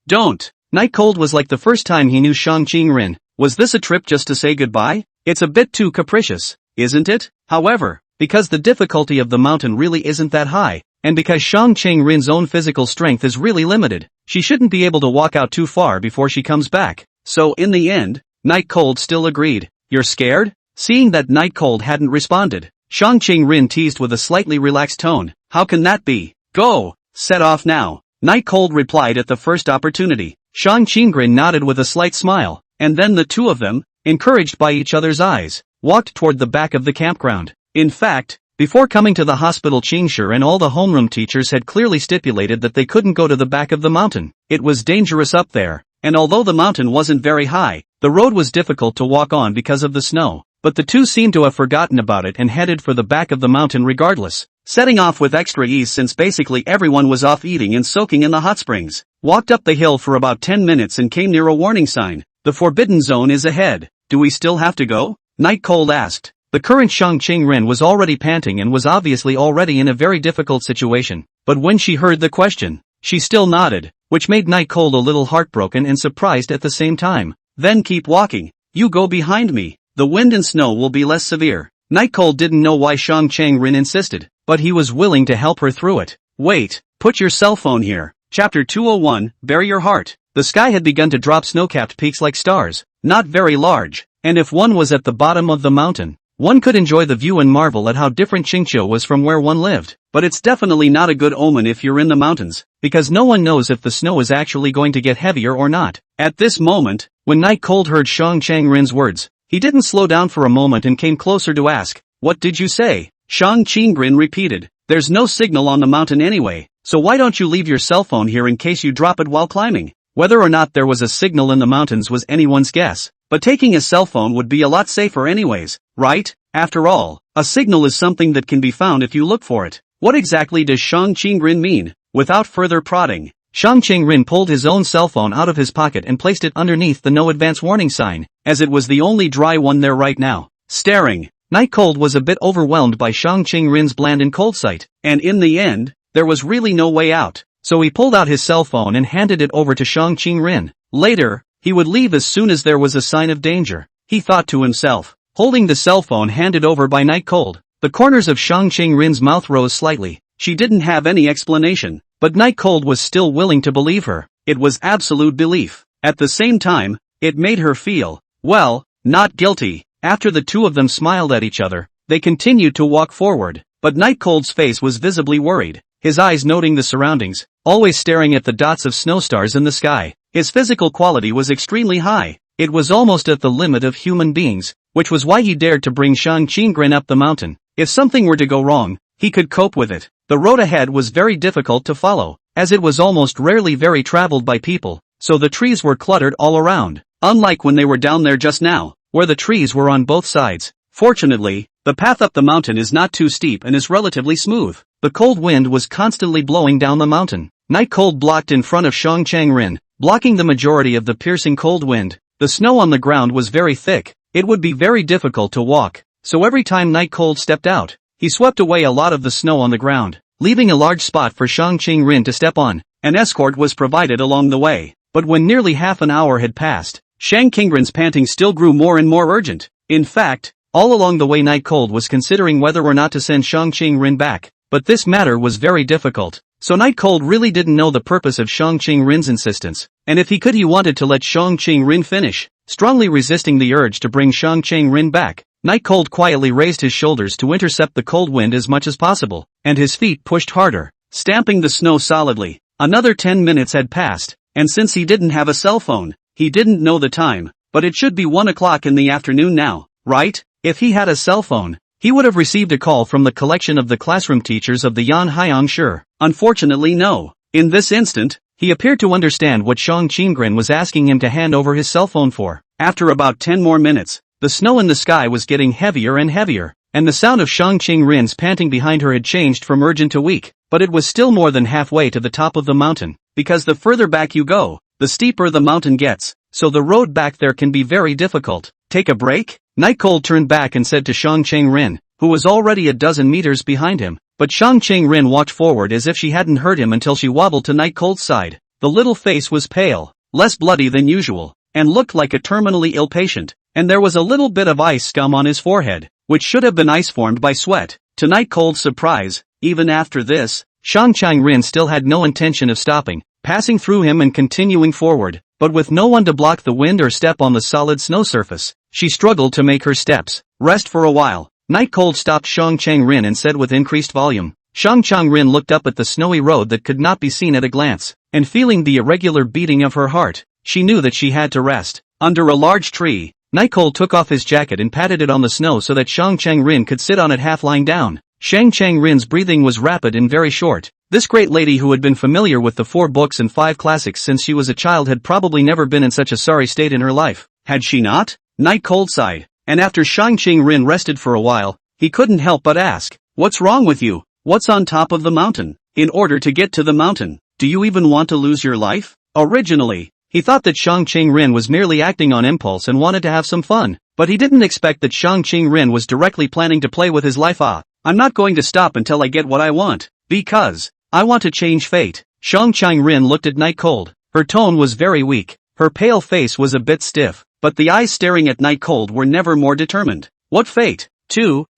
Don't." Night Cold was like the first time he knew Shang Qinggren. Was this a trip just to say goodbye? It's a bit too capricious, isn't it? However, because the difficulty of the mountain really isn't that high, and because Shang Qinggren's own physical strength is really limited, she shouldn't be able to walk out too far before she comes back. So in the end, Night Cold still agreed. "You're scared?" Seeing that Night Cold hadn't responded, Shang Qinggren teased with a slightly relaxed tone. "How can that be? Go! Set off now." Night Cold replied at the first opportunity. Shang Qinggren nodded with a slight smile, and then the two of them, encouraged by each other's eyes, walked toward the back of the campground. In fact, before coming to the hospital, Qingshi and all the homeroom teachers had clearly stipulated that they couldn't go to the back of the mountain. It was dangerous up there, and although the mountain wasn't very high, the road was difficult to walk on because of the snow. But the two seemed to have forgotten about it and headed for the back of the mountain regardless, setting off with extra ease since basically everyone was off eating and soaking in the hot springs. Walked up the hill for about 10 minutes and came near a warning sign. "The forbidden zone is ahead. Do we still have to go?" Night Cold asked. The current Shang Qinggren was already panting and was obviously already in a very difficult situation, but when she heard the question, she still nodded, which made Night Cold a little heartbroken and surprised at the same time. "Then keep walking. You go behind me. The wind and snow will be less severe." Night Cold didn't know why Shang Qinggren insisted, but he was willing to help her through it. "Wait, put your cell phone here." Chapter 201, Bare Your Heart. The sky had begun to drop snow-capped peaks like stars, not very large, and if one was at the bottom of the mountain, One could enjoy the view and marvel at how different Qingqiu was from where one lived. But it's definitely not a good omen if you're in the mountains, because no one knows if the snow is actually going to get heavier or not. At this moment, when Night Cold heard Shang Changrin's words, he didn't slow down for a moment and came closer to ask, "What did you say?" Shang Changrin repeated, "There's no signal on the mountain anyway, so why don't you leave your cell phone here in case you drop it while climbing?" Whether or not there was a signal in the mountains was anyone's guess, but taking a cell phone would be a lot safer anyways, right? After all, a signal is something that can be found if you look for it. What exactly does Shang Changrin mean? Without further prodding, Shang Changrin pulled his own cell phone out of his pocket and placed it underneath the no advance warning sign, as it was the only dry one there right now. Staring, Night Cold was a bit overwhelmed by Shang Changrin's bland and cold sight, and in the end, there was really no way out. So he pulled out his cell phone and handed it over to Shang Changrin. Later, he would leave as soon as there was a sign of danger, he thought to himself, holding the cell phone handed over by Night Cold. The corners of Shang Changrin's mouth rose slightly. She didn't have any explanation, but Night Cold was still willing to believe her. It was absolute belief. At the same time, it made her feel, well, not guilty. After the two of them smiled at each other, they continued to walk forward, but Night Cold's face was visibly worried, his eyes noting the surroundings, always staring at the dots of snow stars in the sky. His physical quality was extremely high. It was almost at the limit of human beings, which was why he dared to bring Shang Changrin up the mountain. If something were to go wrong, he could cope with it. The road ahead was very difficult to follow, as it was almost rarely very traveled by people, so the trees were cluttered all around, unlike when they were down there just now, where the trees were on both sides. Fortunately, the path up the mountain is not too steep and is relatively smooth. The cold wind was constantly blowing down the mountain. Night Cold blocked in front of Shang Changrin, blocking the majority of the piercing cold wind. The snow on the ground was very thick. It would be very difficult to walk, so every time Night Cold stepped out, he swept away a lot of the snow on the ground, leaving a large spot for Shang Changrin to step on. An escort was provided along the way, but when nearly half an hour had passed, Shang Changrin's panting still grew more and more urgent. In fact, all along the way Night Cold was considering whether or not to send Shang Changrin back, but this matter was very difficult. So Night Cold really didn't know the purpose of Shang Changrin's insistence, and if he could he wanted to let Shang Changrin finish. Strongly resisting the urge to bring Shang Changrin back, Night Cold quietly raised his shoulders to intercept the cold wind as much as possible, and his feet pushed harder, stamping the snow solidly. Another 10 minutes had passed, and since he didn't have a cell phone, he didn't know the time, but it should be 1 o'clock in the afternoon now, right? If he had a cell phone, he would have received a call from the collection of the classroom teachers of the Yanhaiang Shi. Unfortunately no. In this instant, he appeared to understand what Shang Changrin was asking him to hand over his cell phone for. After about 10 more minutes, the snow in the sky was getting heavier and heavier, and the sound of Shang Changrin's panting behind her had changed from urgent to weak, but it was still more than halfway to the top of the mountain, because the further back you go, the steeper the mountain gets, so the road back there can be very difficult. Take a break? Night Cold turned back and said to Shang Changrin, who was already a dozen meters behind him, but Shang Changrin walked forward as if she hadn't heard him until she wobbled to Night Cold's side. The little face was pale, less bloody than usual, and looked like a terminally ill patient, and there was a little bit of ice scum on his forehead, which should have been ice formed by sweat. To Night Cold's surprise, even after this, Shang Changrin still had no intention of stopping, passing through him and continuing forward, but with no one to block the wind or step on the solid snow surface, she struggled to make her steps. Rest for a while. Night Cold stopped Shang Changrin and said with increased volume. Shang Changrin looked up at the snowy road that could not be seen at a glance, and feeling the irregular beating of her heart, she knew that she had to rest. Under a large tree, Night Cold took off his jacket and patted it on the snow so that Shang Changrin could sit on it half lying down. Shang Changrin's breathing was rapid and very short. This great lady who had been familiar with the 4 books and 5 classics since she was a child had probably never been in such a sorry state in her life. Had she not? Night Cold sighed, and after Shang Changrin rested for a while, he couldn't help but ask, "What's wrong with you? What's on top of the mountain? In order to get to the mountain, do you even want to lose your life?" Originally, he thought that Shang Changrin was merely acting on impulse and wanted to have some fun, but he didn't expect that Shang Changrin was directly planning to play with his life. I'm not going to stop until I get what I want, because I want to change fate. Shang Changrin looked at Night Cold. Her tone was very weak, her pale face was a bit stiff, but the eyes staring at Night Cold were never more determined. What fate?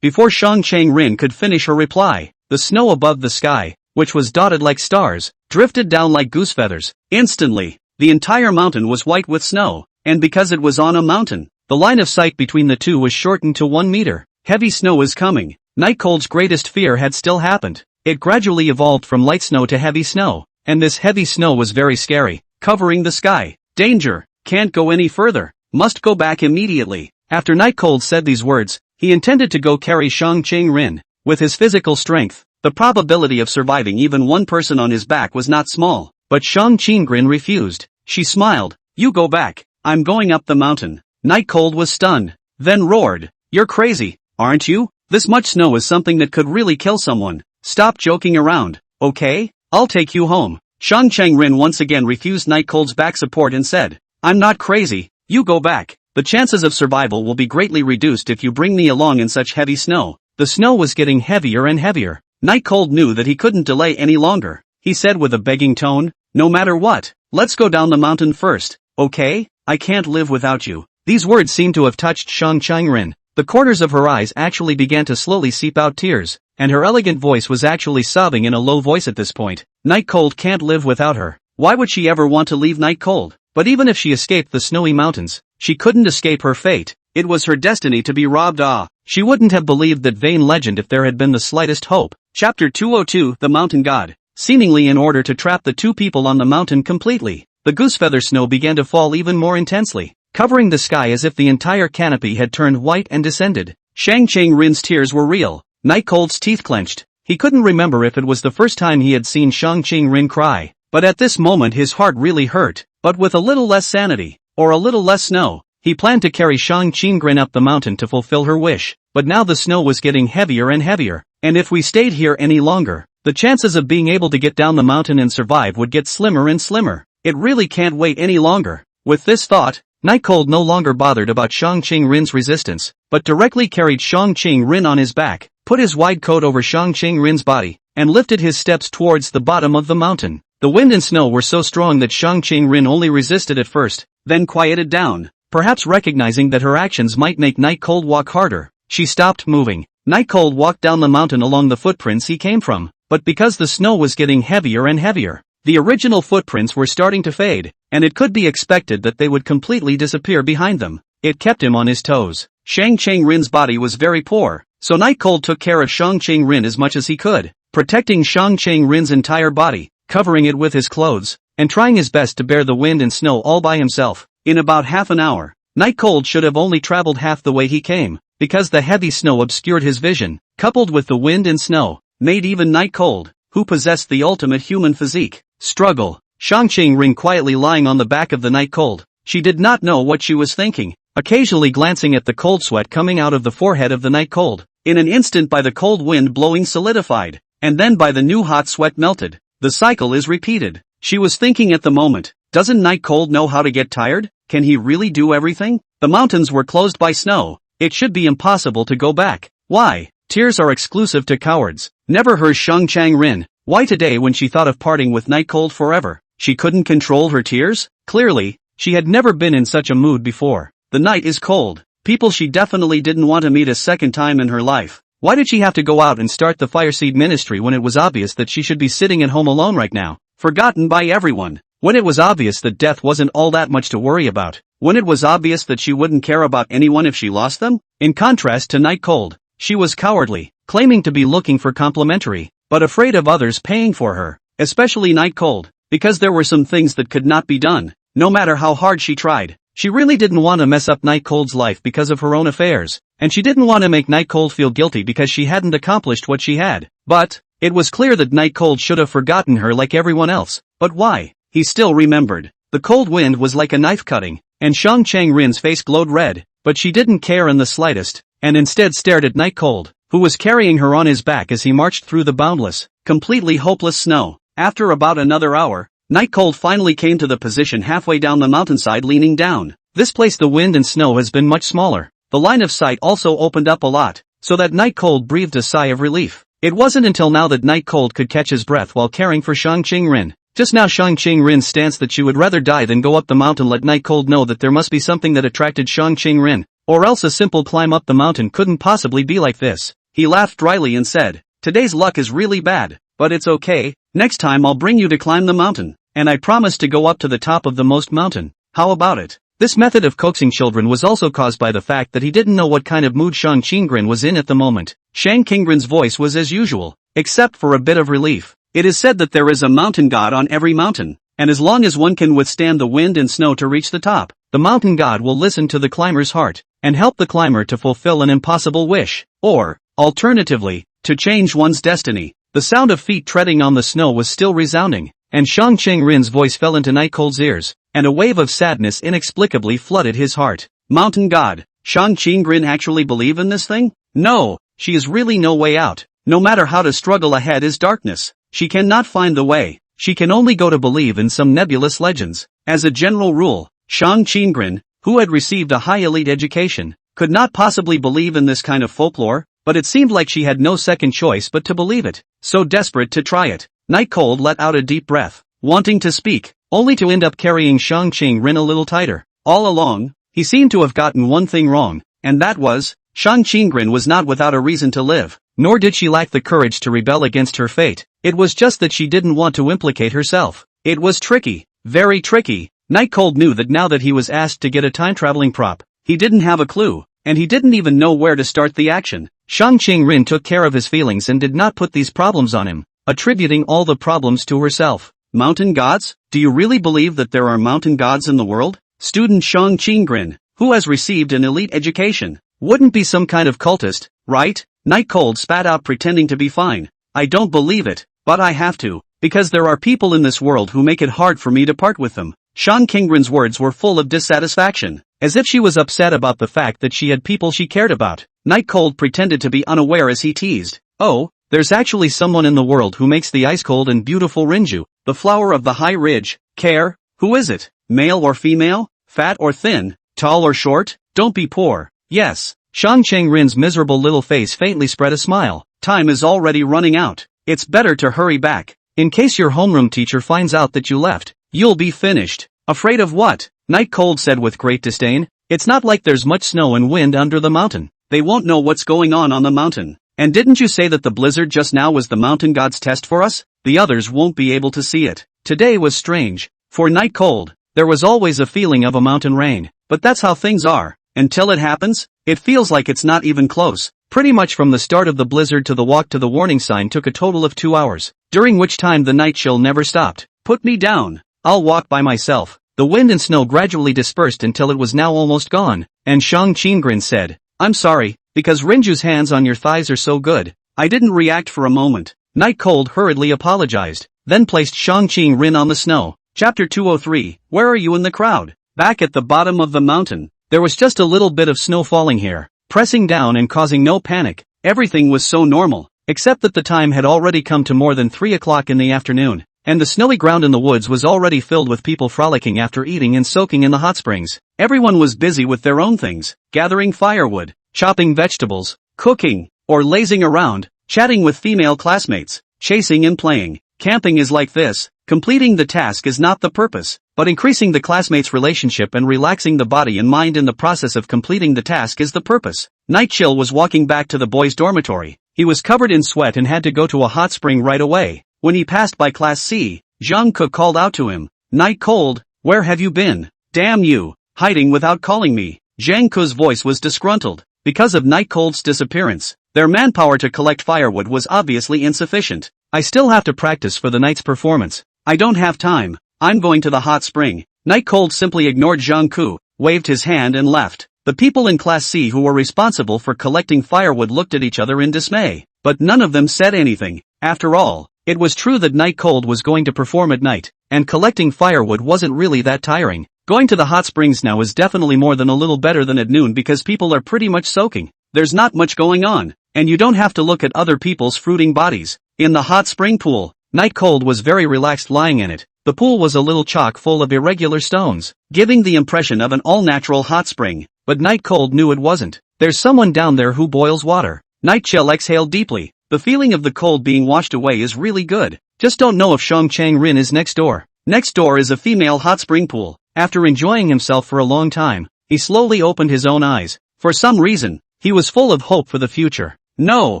Before Shang Changrin could finish her reply, the snow above the sky, which was dotted like stars, drifted down like goose feathers. Instantly, the entire mountain was white with snow, and because it was on a mountain, the line of sight between the two was shortened to 1 meter. Heavy snow is coming. Night Cold's greatest fear had still happened. It gradually evolved from light snow to heavy snow, and this heavy snow was very scary, covering the sky. Danger! Can't go any further. Must go back immediately. After Night Cold said these words, he intended to go carry Shang Ching-rin. With his physical strength, the probability of surviving even one person on his back was not small. But Shang Ching-rin refused. She smiled. You go back. I'm going up the mountain. Night Cold was stunned, then roared. You're crazy, aren't you? This much snow is something that could really kill someone. Stop joking around, okay? I'll take you home. Shang Ching-rin once again refused Night Cold's back support and said, I'm not crazy, you go back. The chances of survival will be greatly reduced if you bring me along in such heavy snow. The snow was getting heavier and heavier. Night Cold knew that he couldn't delay any longer. He said with a begging tone, no matter what, let's go down the mountain first, okay? I can't live without you. These words seemed to have touched Shang Ching-rin. The corners of her eyes actually began to slowly seep out tears, and her elegant voice was actually sobbing in a low voice at this point. Night Cold can't live without her. Why would she ever want to leave Night Cold? But even if she escaped the snowy mountains, she couldn't escape her fate. It was her destiny to be robbed. She wouldn't have believed that vain legend if there had been the slightest hope. Chapter 202, The Mountain God. Seemingly in order to trap the two people on the mountain completely, the goosefeather snow began to fall even more intensely, covering the sky as if the entire canopy had turned white and descended. Shang Ching-rin's tears were real. Night Cold's teeth clenched. He couldn't remember if it was the first time he had seen Shang Ching-rin cry, but at this moment his heart really hurt. But with a little less sanity, or a little less snow, he planned to carry Shang Ching-rin up the mountain to fulfill her wish. But now the snow was getting heavier and heavier, and if we stayed here any longer, the chances of being able to get down the mountain and survive would get slimmer and slimmer. It really can't wait any longer. With this thought, Night Cold no longer bothered about Shang Ching-rin's resistance, but directly carried Shang Ching-rin on his back, put his wide coat over Shang Ching-rin's body, and lifted his steps towards the bottom of the mountain. The wind and snow were so strong that Shang Ching-rin only resisted at first, then quieted down. Perhaps recognizing that her actions might make Night Cold walk harder, she stopped moving. Night Cold walked down the mountain along the footprints he came from, but because the snow was getting heavier and heavier, the original footprints were starting to fade, and it could be expected that they would completely disappear behind them. It kept him on his toes. Shang Ching-rin's body was very poor, so Night Cold took care of Shang Ching-rin as much as he could, protecting Shang Ching-rin's entire body, covering it with his clothes, and trying his best to bear the wind and snow all by himself. In about half an hour, Night Cold should have only traveled half the way he came, because the heavy snow obscured his vision, coupled with the wind and snow, made even Night Cold, who possessed the ultimate human physique, struggle. Shang Ching-rin quietly lying on the back of the Night Cold. She did not know what she was thinking, occasionally glancing at the cold sweat coming out of the forehead of the Night Cold. In an instant by the cold wind blowing solidified, and then by the new hot sweat melted. The cycle is repeated. She was thinking at the moment, doesn't Night Cold know how to get tired? Can he really do everything? The mountains were closed by snow. It should be impossible to go back. Why? Tears are exclusive to cowards. Never her Shang Ching-rin. Why today when she thought of parting with Night Cold forever, she couldn't control her tears? Clearly, she had never been in such a mood before. The night is cold. People she definitely didn't want to meet a second time in her life. Why did she have to go out and start the Fireseed Ministry when it was obvious that she should be sitting at home alone right now, forgotten by everyone? When it was obvious that death wasn't all that much to worry about? When it was obvious that she wouldn't care about anyone if she lost them? In contrast to Night Cold, she was cowardly, claiming to be looking for complimentary, but afraid of others paying for her, especially Night Cold, because there were some things that could not be done, no matter how hard she tried. She really didn't want to mess up Night Cold's life because of her own affairs, and she didn't want to make Night Cold feel guilty because she hadn't accomplished what she had. But it was clear that Night Cold should have forgotten her like everyone else. But why? He still remembered. The cold wind was like a knife cutting, and Shang Ching-rin's face glowed red, but she didn't care in the slightest, and instead stared at Night Cold, who was carrying her on his back as he marched through the boundless, completely hopeless snow. After about another hour, Night Cold finally came to the position halfway down the mountainside leaning down. This place the wind and snow has been much smaller. The line of sight also opened up a lot, so that Night Cold breathed a sigh of relief. It wasn't until now that Night Cold could catch his breath while caring for Shang Ching-rin. Just now Shang Ching-rin's stance that she would rather die than go up the mountain let Night Cold know that there must be something that attracted Shang Ching-rin, or else a simple climb up the mountain couldn't possibly be like this. He laughed dryly and said, "Today's luck is really bad, but it's okay. Next time I'll bring you to climb the mountain, and I promise to go up to the top of the most mountain. How about it?" This method of coaxing children was also caused by the fact that he didn't know what kind of mood Shang Qinggren was in at the moment. Shang Qinggren's voice was as usual, except for a bit of relief. It is said that there is a mountain god on every mountain, and as long as one can withstand the wind and snow to reach the top, the mountain god will listen to the climber's heart, and help the climber to fulfill an impossible wish, or, alternatively, to change one's destiny. The sound of feet treading on the snow was still resounding, and Shang Qinggren's voice fell into Nightcold's ears, and a wave of sadness inexplicably flooded his heart. Mountain god, Shang Qinggren actually believe in this thing? No, she is really no way out. No matter how to struggle ahead is darkness. She cannot find the way. She can only go to believe in some nebulous legends. As a general rule, Shang Qinggren, who had received a high elite education, could not possibly believe in this kind of folklore, but it seemed like she had no second choice but to believe it, so desperate to try it. Nightcold let out a deep breath, wanting to speak, only to end up carrying Shang Qinggren a little tighter. All along, he seemed to have gotten one thing wrong, and that was, Shang Qinggren was not without a reason to live, nor did she lack the courage to rebel against her fate. It was just that she didn't want to implicate herself. It was tricky, very tricky. Nightcold knew that now that he was asked to get a time-traveling prop, he didn't have a clue, and he didn't even know where to start the action. Shang Qinggren took care of his feelings and did not put these problems on him, attributing all the problems to herself. Mountain gods? Do you really believe that there are mountain gods in the world? Student Shang Qinggren, who has received an elite education, wouldn't be some kind of cultist, right? Nightcold spat out pretending to be fine. I don't believe it, but I have to, because there are people in this world who make it hard for me to part with them. Shang Qinggren's words were full of dissatisfaction, as if she was upset about the fact that she had people she cared about. Nightcold pretended to be unaware as he teased. Oh, there's actually someone in the world who makes the ice-cold and beautiful Rinju, the flower of the high ridge. Care? Who is it? Male or female? Fat or thin? Tall or short? Don't be poor. Yes. Shang Qinggren's miserable little face faintly spread a smile. Time is already running out. It's better to hurry back. In case your homeroom teacher finds out that you left, you'll be finished. Afraid of what? Nightcold said with great disdain. It's not like there's much snow and wind under the mountain. They won't know what's going on the mountain. And didn't you say that the blizzard just now was the mountain god's test for us? The others won't be able to see it. Today was strange. For Nightcold, there was always a feeling of a mountain rain. But that's how things are. Until it happens, it feels like it's not even close. Pretty much from the start of the blizzard to the walk to the warning sign took a total of 2 hours, during which time the night chill never stopped. Put me down. I'll walk by myself. The wind and snow gradually dispersed until it was now almost gone, and Shang Qinggren said, I'm sorry, because Rinju's hands on your thighs are so good. I didn't react for a moment. Nightcold hurriedly apologized, then placed Shang Qinggren on the snow. Chapter 203, Where are you in the crowd? Back at the bottom of the mountain. There was just a little bit of snow falling here, pressing down and causing no panic. Everything was so normal, except that the time had already come to more than 3 o'clock in the afternoon, and the snowy ground in the woods was already filled with people frolicking after eating and soaking in the hot springs. Everyone was busy with their own things, gathering firewood, chopping vegetables, cooking, or lazing around, chatting with female classmates, chasing and playing. Camping is like this. Completing the task is not the purpose, but increasing the classmates' relationship and relaxing the body and mind in the process of completing the task is the purpose. Nightchill was walking back to the boys' dormitory. He was covered in sweat and had to go to a hot spring right away. When he passed by Class C, Zhang Ke called out to him, Nightcold, where have you been? Damn you, hiding without calling me. Zhang Ke's voice was disgruntled. Because of Nightcold's disappearance, their manpower to collect firewood was obviously insufficient. I still have to practice for the night's performance. I don't have time. I'm going to the hot spring. Nightcold simply ignored Zhang Ke, waved his hand and left. The people in Class C who were responsible for collecting firewood looked at each other in dismay, but none of them said anything. After all, it was true that Nightcold was going to perform at night, and collecting firewood wasn't really that tiring. Going to the hot springs now is definitely more than a little better than at noon because people are pretty much soaking. There's not much going on, and you don't have to look at other people's fruiting bodies. In the hot spring pool, Nightcold was very relaxed lying in it. The pool was a little chock full of irregular stones, giving the impression of an all-natural hot spring, but Nightcold knew it wasn't. There's someone down there who boils water. Nightchill exhaled deeply. The feeling of the cold being washed away is really good. Just don't know if Shang Qinggren is next door. Next door is a female hot spring pool. After enjoying himself for a long time, he slowly opened his own eyes. For some reason, he was full of hope for the future. No,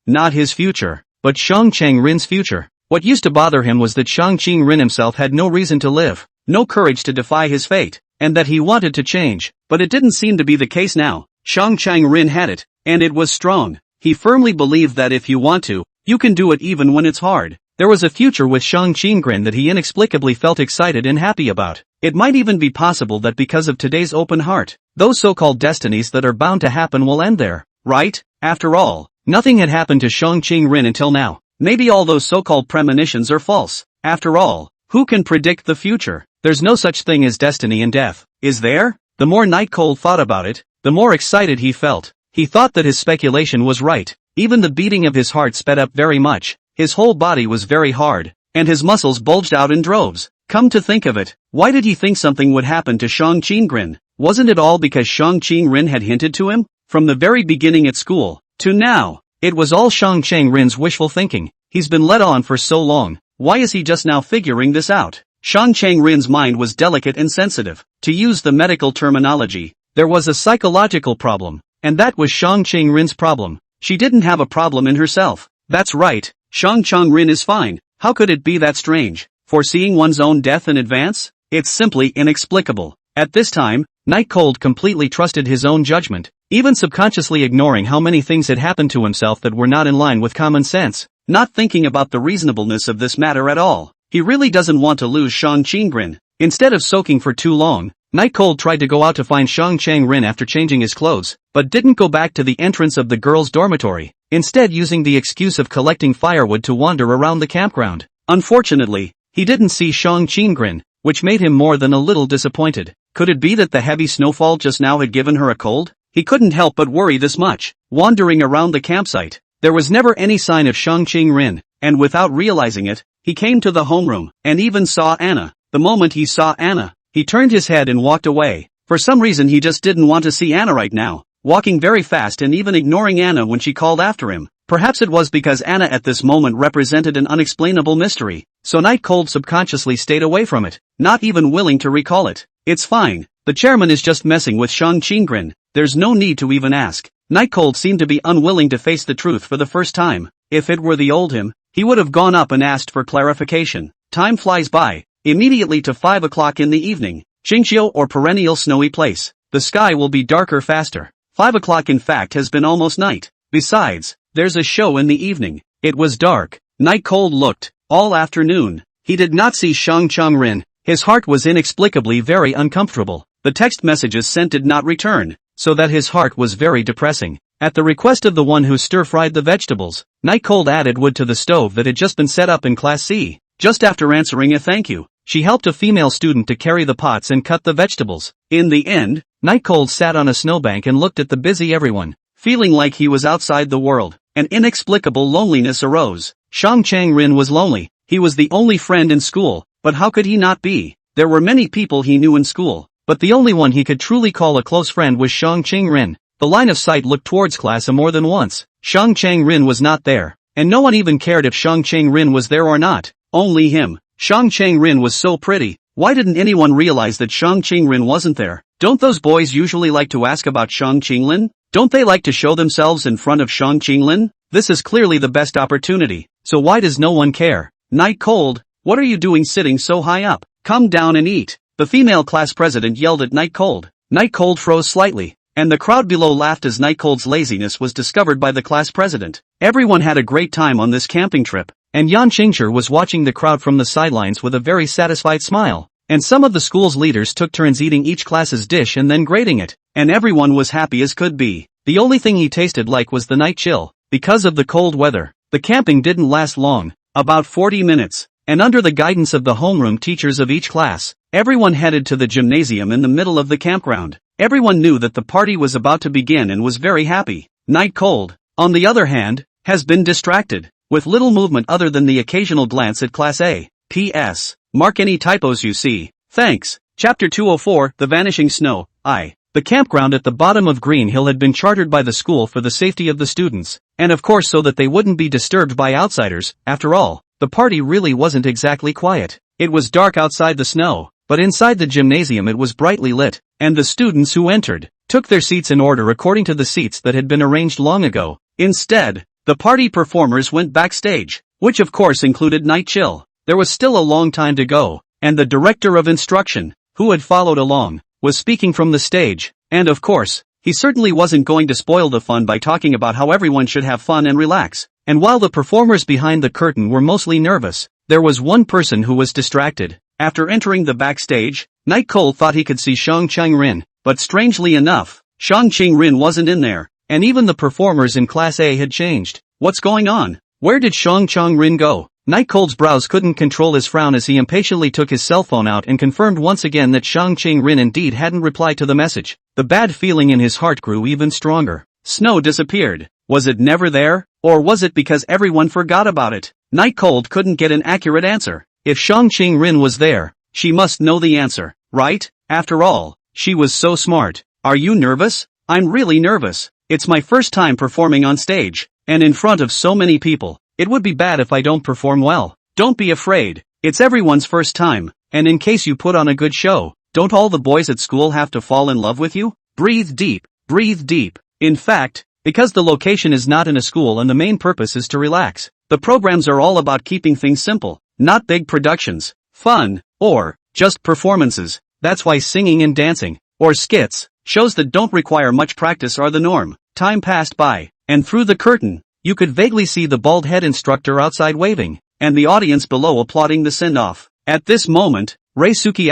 not his future, but Shang Qinggren's future. What used to bother him was that Shang Qinggren himself had no reason to live, no courage to defy his fate, and that he wanted to change, but it didn't seem to be the case now. Shang Chang-rin had it, and it was strong. He firmly believed that if you want to, you can do it even when it's hard. There was a future with Shang Chang-rin that he inexplicably felt excited and happy about. It might even be possible that because of today's open heart, those so-called destinies that are bound to happen will end there, right? After all, nothing had happened to Shang Chang-rin until now. Maybe all those so-called premonitions are false. After all, who can predict the future? There's no such thing as destiny and death, is there? The more Night Cold thought about it, the more excited he felt. He thought that his speculation was right. Even the beating of his heart sped up very much. His whole body was very hard, and his muscles bulged out in droves. Come to think of it, why did he think something would happen to Shang Chang-rin? Wasn't it all because Shang Chang-rin had hinted to him? From the very beginning at school, to now, it was all Shang Chang-rin's wishful thinking. He's been led on for so long, why is he just now figuring this out? Shang Chang-rin's mind was delicate and sensitive. To use the medical terminology, there was a psychological problem, and that was Shang Chang-rin's problem. She didn't have a problem in herself. That's right, Shang Chang-rin is fine. How could it be that strange? Foreseeing one's own death in advance? It's simply inexplicable. At this time, Night Cold completely trusted his own judgment, even subconsciously ignoring how many things had happened to himself that were not in line with common sense, not thinking about the reasonableness of this matter at all. He really doesn't want to lose Shang Chang-rin. Instead of soaking for too long, Night Cold tried to go out to find Shang Chang-rin after changing his clothes, but didn't go back to the entrance of the girls' dormitory, instead using the excuse of collecting firewood to wander around the campground. Unfortunately, he didn't see Shang Chang-rin, which made him more than a little disappointed. Could it be that the heavy snowfall just now had given her a cold? He couldn't help but worry this much. Wandering around the campsite, there was never any sign of Shang Chang-rin, and without realizing it, he came to the homeroom, and even saw Anna. The moment he saw Anna, he turned his head and walked away. For some reason he just didn't want to see Anna right now, walking very fast and even ignoring Anna when she called after him. Perhaps it was because Anna at this moment represented an unexplainable mystery, so Night Cold subconsciously stayed away from it, not even willing to recall it. It's fine, the chairman is just messing with Shang Chang-rin, there's no need to even ask. Night Cold seemed to be unwilling to face the truth for the first time. If it were the old him, he would have gone up and asked for clarification. Time flies by. Immediately to 5 o'clock in the evening. Qingxiu or perennial snowy place. The sky will be darker faster. 5 o'clock in fact has been almost night. Besides, there's a show in the evening. It was dark. Night Cold looked, all afternoon. He did not see Shang Chang-rin. His heart was inexplicably very uncomfortable. The text messages sent did not return, so that his heart was very depressing. At the request of the one who stir-fried the vegetables, Night Cold added wood to the stove that had just been set up in Class C. Just after answering a thank you, she helped a female student to carry the pots and cut the vegetables. In the end, Night Cold sat on a snowbank and looked at the busy everyone, feeling like he was outside the world. An inexplicable loneliness arose. Shang Chang-rin was lonely. He was the only friend in school, but how could he not be? There were many people he knew in school, but the only one he could truly call a close friend was Shang Chang-rin. The line of sight looked towards class more than once. Shang Chang-rin was not there, and no one even cared if Shang Chang-rin was there or not. Only him. Shang Chang-rin was so pretty. Why didn't anyone realize that Shang Chang-rin wasn't there? Don't those boys usually like to ask about Shang Chang-lin? Don't they like to show themselves in front of Shang Chang-lin? This is clearly the best opportunity, so why does no one care? Night Cold, what are you doing sitting so high up? Come down and eat. The female class president yelled at Night Cold. Night Cold froze slightly, and the crowd below laughed as Night Cold's laziness was discovered by the class president. Everyone had a great time on this camping trip, and Yan Qingshi was watching the crowd from the sidelines with a very satisfied smile. And some of the school's leaders took turns eating each class's dish and then grading it, and everyone was happy as could be. The only thing he tasted like was the night chill. Because of the cold weather, the camping didn't last long, about 40 minutes, and under the guidance of the homeroom teachers of each class, everyone headed to the gymnasium in the middle of the campground. Everyone knew that the party was about to begin and was very happy. Night Cold, on the other hand, has been distracted, with little movement other than the occasional glance at Class A. P.S. Mark any typos you see. Thanks. Chapter 204, The Vanishing Snow. The campground at the bottom of Green Hill had been chartered by the school for the safety of the students, and of course so that they wouldn't be disturbed by outsiders. After all, the party really wasn't exactly quiet. It was dark outside the snow, but inside the gymnasium it was brightly lit, and the students who entered took their seats in order according to the seats that had been arranged long ago. Instead, the party performers went backstage, which of course included Night Chill. There was still a long time to go, and the director of instruction, who had followed along, was speaking from the stage, and of course, he certainly wasn't going to spoil the fun by talking about how everyone should have fun and relax. And while the performers behind the curtain were mostly nervous, there was one person who was distracted. After entering the backstage, Night Cold thought he could see Shang Chang-rin, but strangely enough, Shang Chang-rin wasn't in there, and even the performers in Class A had changed. What's going on? Where did Shang Chang-rin go? Night Cold's brows couldn't control his frown as he impatiently took his cell phone out and confirmed once again that Shang Chang-rin indeed hadn't replied to the message. The bad feeling in his heart grew even stronger. Snow disappeared. Was it never there? Or was it because everyone forgot about it? Night Cold couldn't get an accurate answer. If Shang Chang-rin was there, she must know the answer, right? After all, she was so smart. Are you nervous? I'm really nervous. It's my first time performing on stage, and in front of so many people. It would be bad if I don't perform well. Don't be afraid. It's everyone's first time, and in case you put on a good show, don't all the boys at school have to fall in love with you? Breathe deep, breathe deep. In fact, because the location is not in a school and the main purpose is to relax, the programs are all about keeping things simple, not big productions, fun, or just performances. That's why singing and dancing, or skits, shows that don't require much practice are the norm. Time passed by, and through the curtain, you could vaguely see the bald head instructor outside waving, and the audience below applauding the send-off. At this moment, Reisuke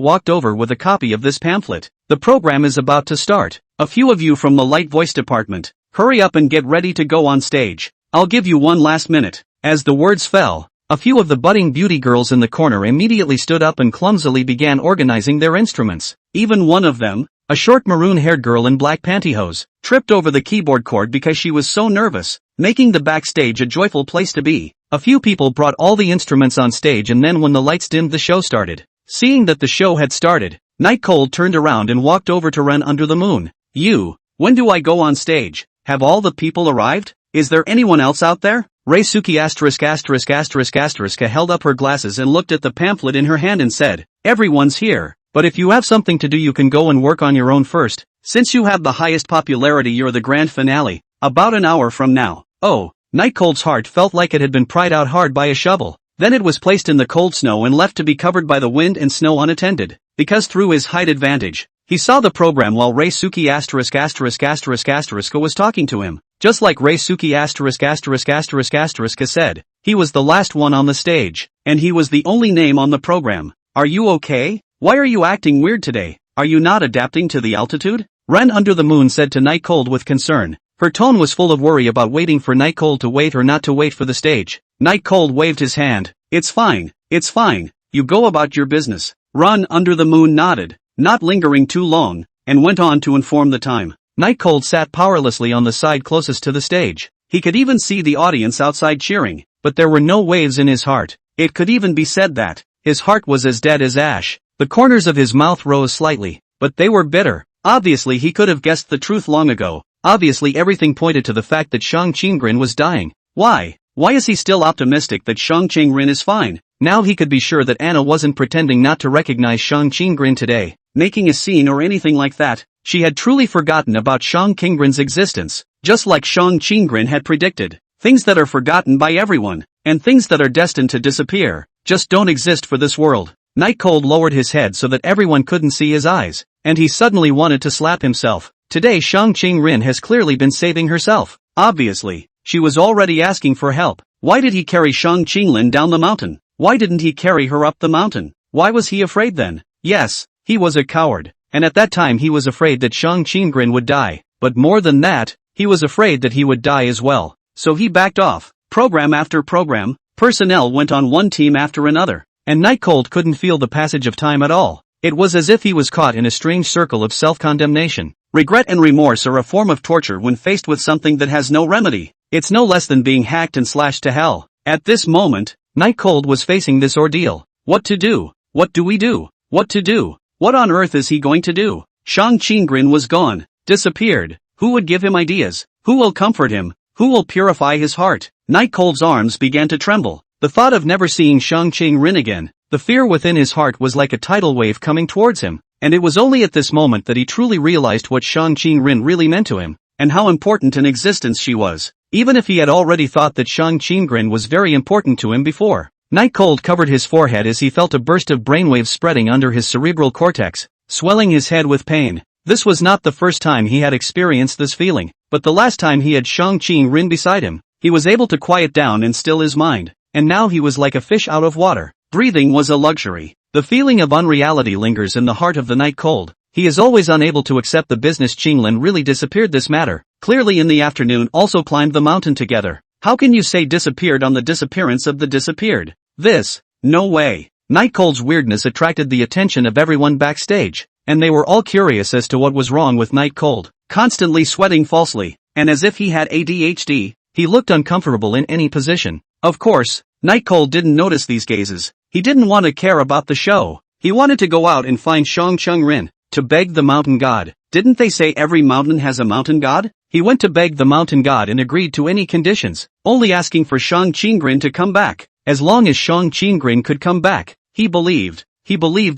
walked over with a copy of this pamphlet. The program is about to start. A few of you from the light voice department, hurry up and get ready to go on stage. I'll give you one last minute. As the words fell, a few of the budding beauty girls in the corner immediately stood up and clumsily began organizing their instruments. Even one of them, a short maroon-haired girl in black pantyhose, tripped over the keyboard cord because she was so nervous, making the backstage a joyful place to be. A few people brought all the instruments on stage, and then when the lights dimmed, the show started. Seeing that the show had started, Night Cold turned around and walked over to Ren Under the Moon. When do I go on stage? Have all the people arrived? Is there anyone else out there? Reisuke held up her glasses and looked at the pamphlet in her hand and said, everyone's here. But if you have something to do, you can go and work on your own first. Since you have the highest popularity, you're the grand finale. About an hour from now. Oh, Night Cold's heart felt like it had been pried out hard by a shovel. Then it was placed in the cold snow and left to be covered by the wind and snow unattended. Because through his height advantage, he saw the program while Reisuke was talking to him. Just like Reisuke said, he was the last one on the stage, and he was the only name on the program. Are you okay? Why are you acting weird today? Are you not adapting to the altitude? Ren Under the Moon said to Night Cold with concern. Her tone was full of worry about waiting for Night Cold to wait or not to wait for the stage. Night Cold waved his hand. It's fine. You go about your business. Ren Under the Moon nodded, not lingering too long, and went on to inform the time. Night Cold sat powerlessly on the side closest to the stage. He could even see the audience outside cheering, but there were no waves in his heart. It could even be said that his heart was as dead as ash. The corners of his mouth rose slightly, but they were bitter. Obviously he could have guessed the truth long ago. Obviously everything pointed to the fact that Shang Chang-rin was dying. Why is he still optimistic that Shang Chang-rin is fine? Now he could be sure that Anna wasn't pretending not to recognize Shang Chang-rin today, making a scene or anything like that. She had truly forgotten about Shang Chang-rin's existence, just like Shang Chang-rin had predicted. Things that are forgotten by everyone, and things that are destined to disappear, just don't exist for this world. Night Cold lowered his head so that everyone couldn't see his eyes, and he suddenly wanted to slap himself. Today Shang Chang-rin has clearly been saving herself. Obviously, she was already asking for help. Why did he carry Shang Chang-lin down the mountain? Why didn't he carry her up the mountain? Why was he afraid then? Yes, he was a coward, and at that time he was afraid that Shang Chang-rin would die. But more than that, he was afraid that he would die as well. So he backed off. Program after program, personnel went on one team after another. And Night Cold couldn't feel the passage of time at all. It was as if he was caught in a strange circle of self-condemnation. Regret and remorse are a form of torture when faced with something that has no remedy. It's no less than being hacked and slashed to hell. At this moment, Night Cold was facing this ordeal. What to do? What do we do? What to do? What on earth is he going to do? Shang Chang-rin was gone, disappeared. Who would give him ideas? Who will comfort him? Who will purify his heart? Night Cold's arms began to tremble. The thought of never seeing Shang Chang-rin again, the fear within his heart was like a tidal wave coming towards him, and it was only at this moment that he truly realized what Shang Chang-rin really meant to him, and how important an existence she was, even if he had already thought that Shang Chang-rin was very important to him before. Night Cold covered his forehead as he felt a burst of brainwaves spreading under his cerebral cortex, swelling his head with pain. This was not the first time he had experienced this feeling, but the last time he had Shang-Chi Rin beside him. He was able to quiet down and still his mind, and now he was like a fish out of water. Breathing was a luxury. The feeling of unreality lingers in the heart of the Night Cold. He is always unable to accept the business. Qinglin really disappeared this matter. Clearly in the afternoon also climbed the mountain together. How can you say disappeared on the disappearance of the disappeared? No way. Night Cold's weirdness attracted the attention of everyone backstage, and they were all curious as to what was wrong with Night Cold. Constantly sweating falsely, and as if he had ADHD, he looked uncomfortable in any position. Of course, Night Cold didn't notice these gazes. He didn't want to care about the show. He wanted to go out and find Shang-Chi Rin, to beg the mountain god. Didn't they say every mountain has a mountain god? He went to beg the mountain god and agreed to any conditions, only asking for Shang-Chi Rin to come back. As long as Shang-Chi Rin could come back, he believed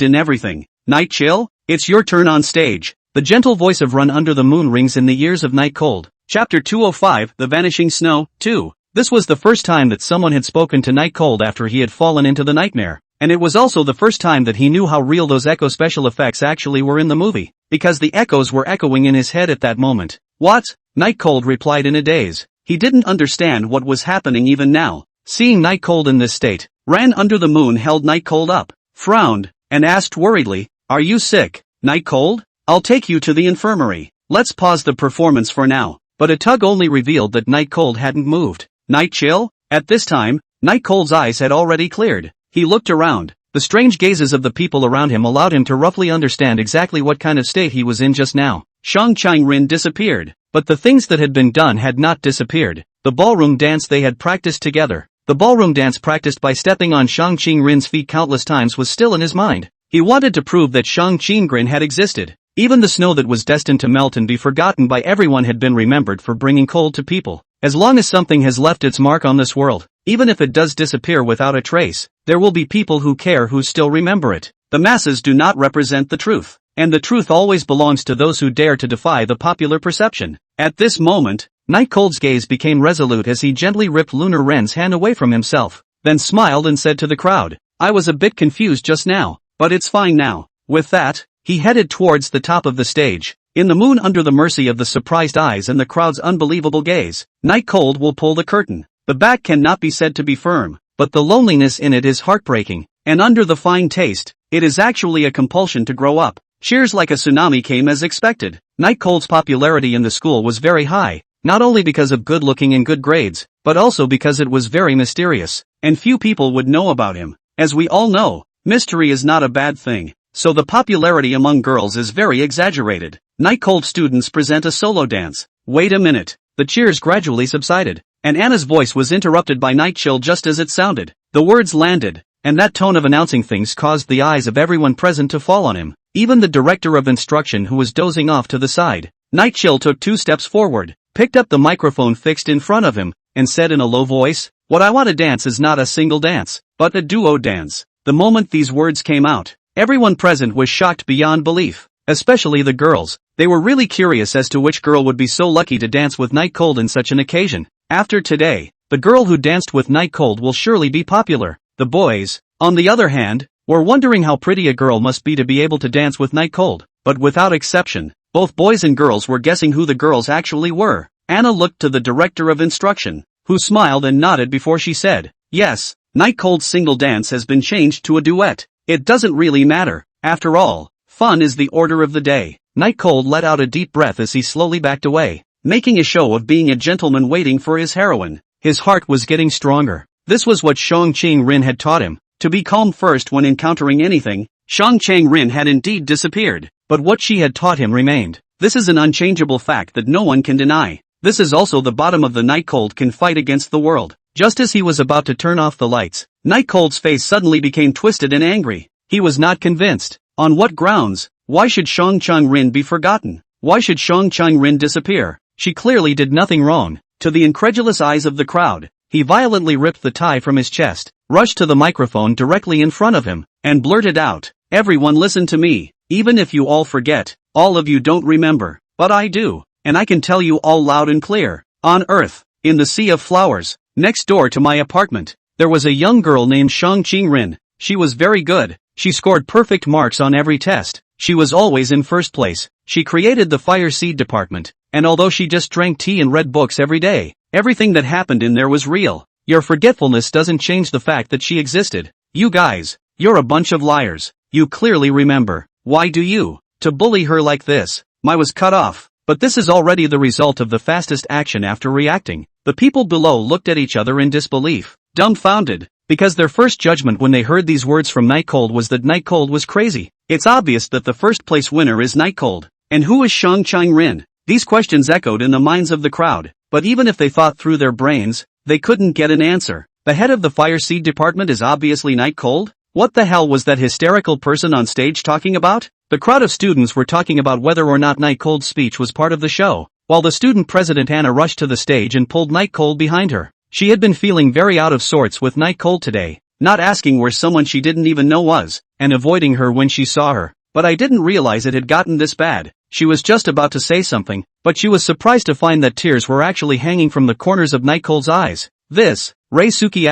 in everything. Night Chill, it's your turn on stage. The gentle voice of Run Under the Moon rings in the ears of Night Cold. Chapter 205, The Vanishing Snow, 2. This was the first time that someone had spoken to Night Cold after he had fallen into the nightmare, and it was also the first time that he knew how real those echo special effects actually were in the movie, because the echoes were echoing in his head at that moment. What? Night Cold replied in a daze. He didn't understand what was happening even now. Seeing Night Cold in this state, Ran Under the Moon held Night Cold up, frowned, and asked worriedly, "Are you sick, Night Cold? I'll take you to the infirmary. Let's pause the performance for now." But a tug only revealed that Night Cold hadn't moved. Night Chill? At this time, Night Cold's eyes had already cleared. He looked around. The strange gazes of the people around him allowed him to roughly understand exactly what kind of state he was in just now. Shang-Chi Rin disappeared, but the things that had been done had not disappeared. The ballroom dance they had practiced together. The ballroom dance practiced by stepping on Shang-Chi Rin's feet countless times was still in his mind. He wanted to prove that Shang-Chi Rin had existed. Even the snow that was destined to melt and be forgotten by everyone had been remembered for bringing cold to people. As long as something has left its mark on this world, even if it does disappear without a trace, there will be people who care who still remember it. The masses do not represent the truth, and the truth always belongs to those who dare to defy the popular perception. At this moment, Night Cold's gaze became resolute as he gently ripped Lunar Ren's hand away from himself, then smiled and said to the crowd, "I was a bit confused just now, but it's fine now." With that, he headed towards the top of the stage. In the moon under the mercy of the surprised eyes and the crowd's unbelievable gaze, Night Cold will pull the curtain. The back cannot be said to be firm, but the loneliness in it is heartbreaking, and under the fine taste, it is actually a compulsion to grow up. Cheers like a tsunami came as expected. Night Cold's popularity in the school was very high, not only because of good looking and good grades, but also because it was very mysterious, and few people would know about him. As we all know, mystery is not a bad thing, so the popularity among girls is very exaggerated. Night Cold students present a solo dance. Wait a minute. The cheers gradually subsided, and Anna's voice was interrupted by Night Chill just as it sounded. The words landed, and that tone of announcing things caused the eyes of everyone present to fall on him, even the director of instruction who was dozing off to the side. Night Chill took 2 steps forward, picked up the microphone fixed in front of him, and said in a low voice, "What I want to dance is not a single dance, but a duo dance." The moment these words came out, everyone present was shocked beyond belief, especially the girls. They were really curious as to which girl would be so lucky to dance with Night Cold in such an occasion. After today, the girl who danced with Night Cold will surely be popular. The boys, on the other hand, were wondering how pretty a girl must be to be able to dance with Night Cold, but without exception, both boys and girls were guessing who the girls actually were. Anna looked to the director of instruction, who smiled and nodded before she said, "Yes, Night Cold's single dance has been changed to a duet. It doesn't really matter. After all, fun is the order of the day." Night Cold let out a deep breath as he slowly backed away, making a show of being a gentleman waiting for his heroine. His heart was getting stronger. This was what Shang-Chi Rin had taught him, to be calm first when encountering anything. Shang-Chi Rin had indeed disappeared, but what she had taught him remained. This is an unchangeable fact that no one can deny. This is also the bottom of the Night Cold can fight against the world. Just as he was about to turn off the lights, Night Cold's face suddenly became twisted and angry. He was not convinced. On what grounds? Why should Shang-Chi Rin be forgotten? Why should Shang-Chi Rin disappear? She clearly did nothing wrong. To the incredulous eyes of the crowd, he violently ripped the tie from his chest, rushed to the microphone directly in front of him, and blurted out, "Everyone listen to me. Even if you all forget, all of you don't remember, but I do, and I can tell you all loud and clear. On Earth, in the sea of flowers, next door to my apartment, There was a young girl named Shang Qingrin. She was very good. She scored perfect marks on every test. She was always in first place. She created the fire seed department. And although she just drank tea and read books every day, everything that happened in there was real. Your forgetfulness doesn't change the fact that she existed. You guys, you're a bunch of liars. You clearly remember. Why do you? To bully her like this. My was cut off. But this is already the result of the fastest action after reacting. The people below looked at each other in disbelief, dumbfounded, because their first judgment when they heard these words from Night Cold was that Night Cold was crazy. It's obvious that the first place winner is Night Cold. And who is Shang Qingrin? These questions echoed in the minds of the crowd, but even if they thought through their brains, they couldn't get an answer. The head of the fire seed department is obviously Night Cold? What the hell was that hysterical person on stage talking about? The crowd of students were talking about whether or not Night Cold's speech was part of the show, while the student president Anna rushed to the stage and pulled Night Cold behind her. She had been feeling very out of sorts with Night Cold today, not asking where someone she didn't even know was, and avoiding her when she saw her. But I didn't realize it had gotten this bad. She was just about to say something, but she was surprised to find that tears were actually hanging from the corners of Night Cold's eyes. This, Reisuke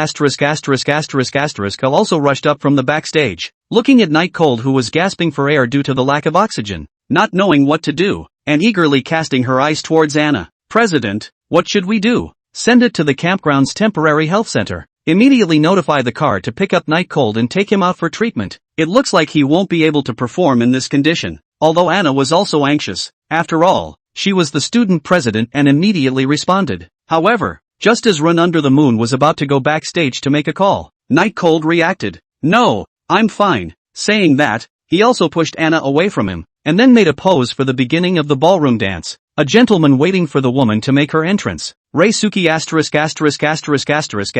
also rushed up from the backstage, looking at Night Cold who was gasping for air due to the lack of oxygen, not knowing what to do, and eagerly casting her eyes towards Anna. President, what should we do? Send it to the campground's temporary health center. Immediately notify the car to pick up Night Cold and take him out for treatment. It looks like he won't be able to perform in this condition. Although Anna was also anxious. After all, she was the student president and immediately responded. However, just as Run Under the Moon was about to go backstage to make a call, Night Cold reacted. No, I'm fine. Saying that, he also pushed Anna away from him, and then made a pose for the beginning of the ballroom dance. A gentleman waiting for the woman to make her entrance. Reisuke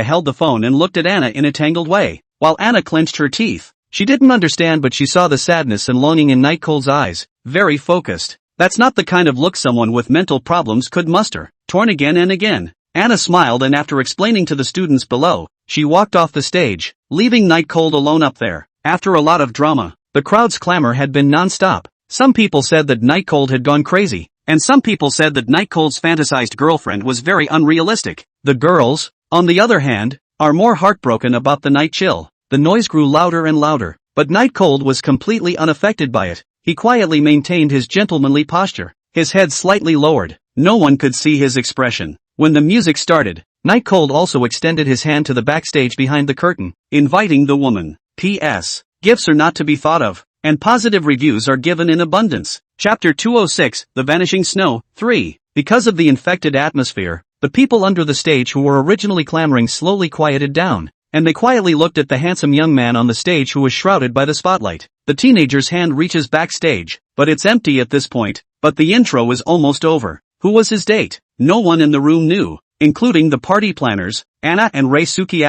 held the phone and looked at Anna in a tangled way, while Anna clenched her teeth. She didn't understand, but she saw the sadness and longing in Night Cold's eyes, very focused. That's not the kind of look someone with mental problems could muster. Torn again and again. Anna smiled, and after explaining to the students below, she walked off the stage, leaving Night Cold alone up there. After a lot of drama, the crowd's clamor had been non-stop. Some people said that Night Cold had gone crazy, and some people said that Night Cold's fantasized girlfriend was very unrealistic. The girls, on the other hand, are more heartbroken about the night chill. The noise grew louder and louder, but Night Cold was completely unaffected by it. He quietly maintained his gentlemanly posture, his head slightly lowered. No one could see his expression. When the music started, Night Cold also extended his hand to the backstage behind the curtain, inviting the woman. P.S. Gifts are not to be thought of, and positive reviews are given in abundance. Chapter 206, The Vanishing Snow, 3. Because of the infected atmosphere, the people under the stage who were originally clamoring slowly quieted down, and they quietly looked at the handsome young man on the stage who was shrouded by the spotlight. The teenager's hand reaches backstage, but it's empty at this point. But the intro is almost over. Who was his date? No one in the room knew, including the party planners, Anna and Reisuke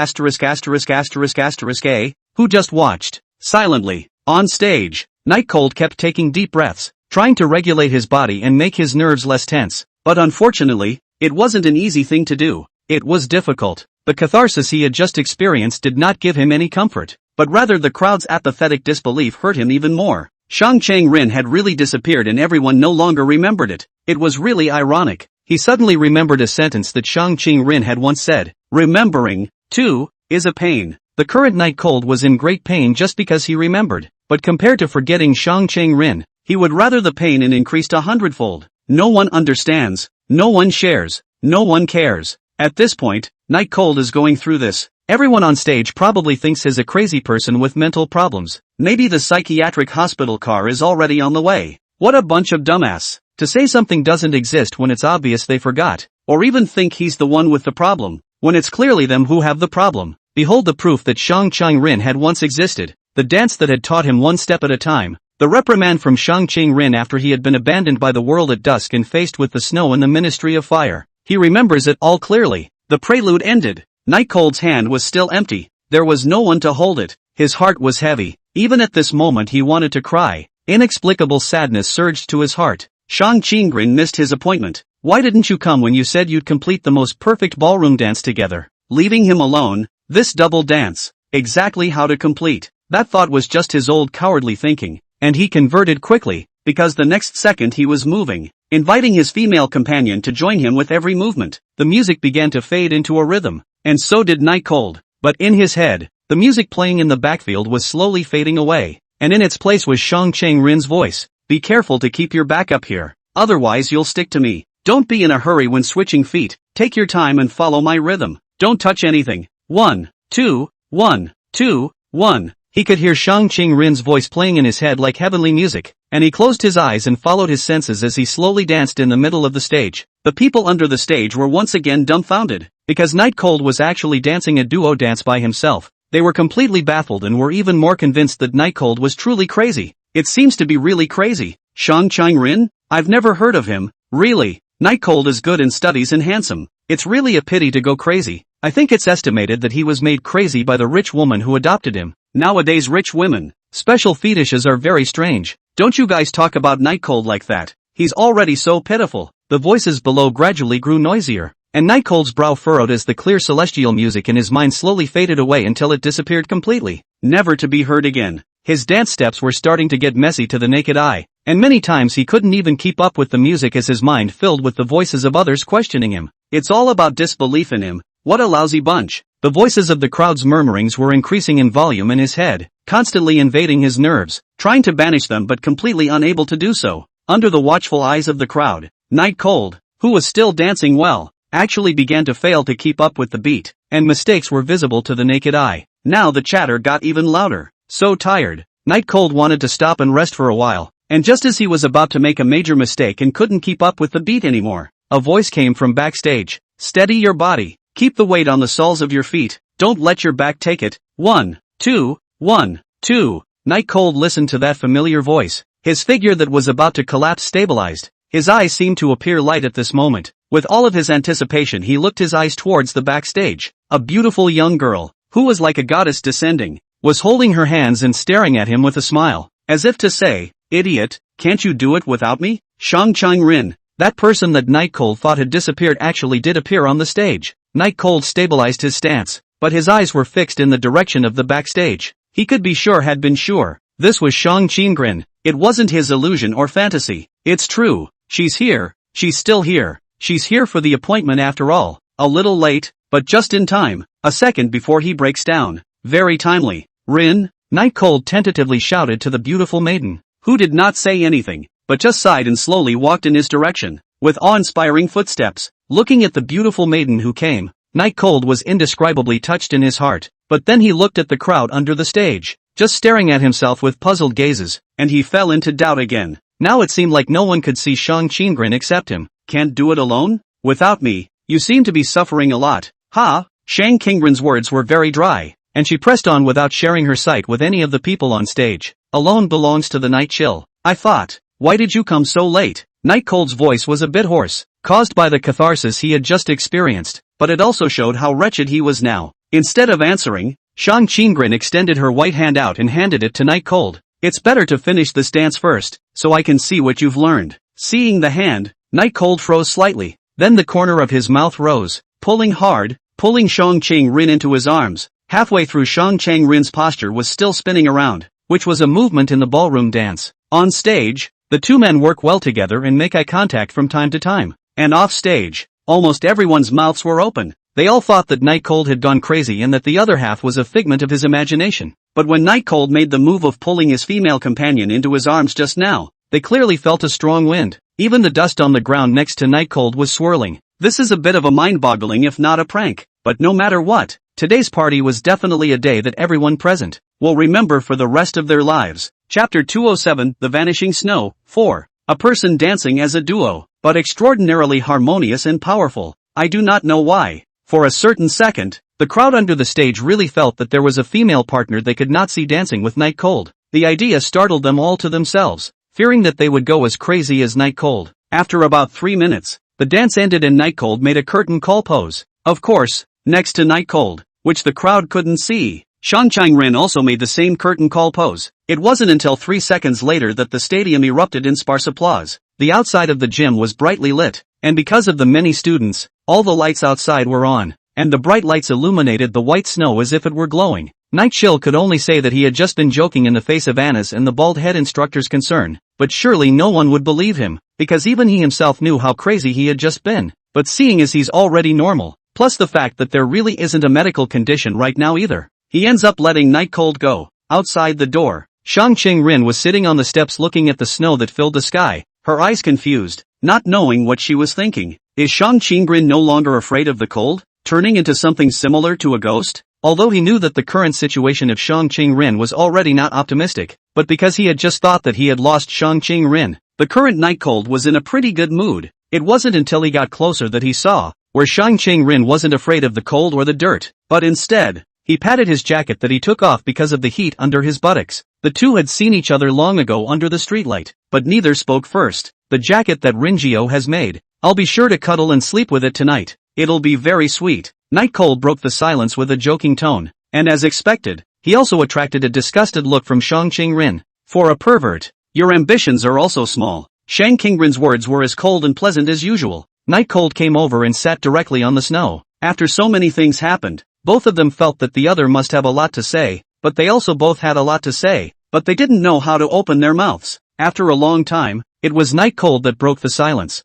who just watched, silently. On stage, Night Cold kept taking deep breaths, trying to regulate his body and make his nerves less tense. But unfortunately, it wasn't an easy thing to do. It was difficult. The catharsis he had just experienced did not give him any comfort, but rather the crowd's apathetic disbelief hurt him even more. Shang Qingrin had really disappeared and everyone no longer remembered it. It was really ironic. He suddenly remembered a sentence that Shang Qingrin had once said. Remembering, too, is a pain. The current Night Cold was in great pain just because he remembered, but compared to forgetting Shang Qingrin, he would rather the pain in increased 100-fold. No one understands, no one shares, no one cares. At this point, Night Cold is going through this. Everyone on stage probably thinks he's a crazy person with mental problems. Maybe the psychiatric hospital car is already on the way. What a bunch of dumbass. To say something doesn't exist when it's obvious they forgot, or even think he's the one with the problem, when it's clearly them who have the problem. Behold the proof that Shang Qingrin had once existed, the dance that had taught him one step at a time, the reprimand from Shang Qingrin after he had been abandoned by the world at dusk and faced with the snow in the Ministry of Fire. He remembers it all clearly. The prelude ended. Night Cold's hand was still empty. There was no one to hold it. His heart was heavy. Even at this moment he wanted to cry. Inexplicable sadness surged to his heart. Shang Qingrin missed his appointment. Why didn't you come when you said you'd complete the most perfect ballroom dance together? Leaving him alone, this double dance, exactly how to complete. That thought was just his old cowardly thinking, and he converted quickly, because the next second he was moving, inviting his female companion to join him with every movement. The music began to fade into a rhythm, and so did Night Cold. But in his head, the music playing in the backfield was slowly fading away, and in its place was Shang Chang-rin's voice. Be careful to keep your back up here, otherwise you'll stick to me. Don't be in a hurry when switching feet, take your time and follow my rhythm. Don't touch anything. 1, 2, 1, 2, 1. He could hear Shang Chang-rin's voice playing in his head like heavenly music, and he closed his eyes and followed his senses as he slowly danced in the middle of the stage. The people under the stage were once again dumbfounded, because Night Cold was actually dancing a duo dance by himself. They were completely baffled and were even more convinced that Night Cold was truly crazy. It seems to be really crazy. Shang Chang-rin? I've never heard of him. Really? Night Cold is good in studies and handsome. It's really a pity to go crazy. I think it's estimated that he was made crazy by the rich woman who adopted him. Nowadays rich women, special fetishes are very strange. Don't you guys talk about Night Cold like that. He's already so pitiful. The voices below gradually grew noisier, and Night Cold's brow furrowed as the clear celestial music in his mind slowly faded away until it disappeared completely, never to be heard again. His dance steps were starting to get messy to the naked eye, and many times he couldn't even keep up with the music as his mind filled with the voices of others questioning him. It's all about disbelief in him. What a lousy bunch. The voices of the crowd's murmurings were increasing in volume in his head, constantly invading his nerves, trying to banish them but completely unable to do so. Under the watchful eyes of the crowd, Night Cold, who was still dancing well, actually began to fail to keep up with the beat, and mistakes were visible to the naked eye. Now the chatter got even louder. So tired, Night Cold wanted to stop and rest for a while, and just as he was about to make a major mistake and couldn't keep up with the beat anymore, a voice came from backstage. Steady your body. Keep the weight on the soles of your feet. Don't let your back take it. 1, 2, 1, 2. Night Cold listened to that familiar voice. His figure that was about to collapse stabilized. His eyes seemed to appear light at this moment. With all of his anticipation he looked his eyes towards the backstage. A beautiful young girl, who was like a goddess descending, was holding her hands and staring at him with a smile, as if to say, "Idiot, can't you do it without me?" Shang Chang-rin, that person that Night Cold thought had disappeared actually did appear on the stage. Night Cold stabilized his stance, but his eyes were fixed in the direction of the backstage. He could be sure had been sure. This was Shang Chang-rin. It wasn't his illusion or fantasy. It's true. She's here. She's still here. She's here for the appointment after all. A little late, but just in time. A second before he breaks down. Very timely. Rin, Night Cold tentatively shouted to the beautiful maiden, who did not say anything, but just sighed and slowly walked in his direction, with awe-inspiring footsteps. Looking at the beautiful maiden who came, Night Cold was indescribably touched in his heart, but then he looked at the crowd under the stage, just staring at himself with puzzled gazes, and he fell into doubt again. Now it seemed like no one could see Shang Chang-rin except him. Can't do it alone? Without me, you seem to be suffering a lot. Ha! Shang Chang-rin's words were very dry, and she pressed on without sharing her sight with any of the people on stage. Alone belongs to the night chill. I thought, why did you come so late? Night Cold's voice was a bit hoarse, caused by the catharsis he had just experienced, but it also showed how wretched he was now. Instead of answering, Shang Chang-rin extended her white hand out and handed it to Night Cold. It's better to finish this dance first, so I can see what you've learned. Seeing the hand, Night Cold froze slightly, then the corner of his mouth rose, pulling hard, pulling Shang Chang-rin into his arms. Halfway through Shang Chang-rin's posture was still spinning around, which was a movement in the ballroom dance. On stage, the two men work well together and make eye contact from time to time. And off stage, almost everyone's mouths were open. They all thought that Night Cold had gone crazy and that the other half was a figment of his imagination. But when Night Cold made the move of pulling his female companion into his arms just now, they clearly felt a strong wind. Even the dust on the ground next to Night Cold was swirling. This is a bit of a mind-boggling if not a prank. But no matter what, today's party was definitely a day that everyone present will remember for the rest of their lives. Chapter 207, The Vanishing Snow. 4. A person dancing as a duo, but extraordinarily harmonious and powerful. I do not know why. For a certain second, the crowd under the stage really felt that there was a female partner they could not see dancing with Night Cold. The idea startled them all to themselves, fearing that they would go as crazy as Night Cold. After about 3 minutes, the dance ended and Night Cold made a curtain call pose. Of course, next to Night Cold, which the crowd couldn't see. Shang Chang-rin also made the same curtain call pose. It wasn't until 3 seconds later that the stadium erupted in sparse applause. The outside of the gym was brightly lit, and because of the many students, all the lights outside were on, and the bright lights illuminated the white snow as if it were glowing. Night Chill could only say that he had just been joking in the face of Anna's and the bald head instructor's concern, but surely no one would believe him, because even he himself knew how crazy he had just been. But seeing as he's already normal, Plus the fact that there really isn't a medical condition right now either. He ends up letting Night Cold go. Outside the door, Shang Qing-rin was sitting on the steps looking at the snow that filled the sky, her eyes confused, not knowing what she was thinking. Is Shang Qing-rin no longer afraid of the cold, turning into something similar to a ghost? Although he knew that the current situation of Shang Qing-rin was already not optimistic, but because he had just thought that he had lost Shang Qing-rin, the current Night Cold was in a pretty good mood. It wasn't until he got closer that he saw, where Shang Qing-rin wasn't afraid of the cold or the dirt, but instead, he patted his jacket that he took off because of the heat under his buttocks. The two had seen each other long ago under the streetlight, but neither spoke first. The jacket that Rinjio has made. I'll be sure to cuddle and sleep with it tonight. It'll be very sweet. Night Cold broke the silence with a joking tone, and as expected, he also attracted a disgusted look from Shang Qing-rin. For a pervert, your ambitions are also small. Shang Qing-rin's words were as cold and pleasant as usual. Night Cold came over and sat directly on the snow. After so many things happened, both of them felt that the other must have a lot to say, but they also both had a lot to say, but they didn't know how to open their mouths. After a long time, it was Night Cold that broke the silence.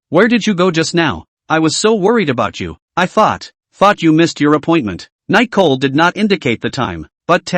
Where did you go just now? I was so worried about you. I thought you missed your appointment. Night Cold did not indicate the time, but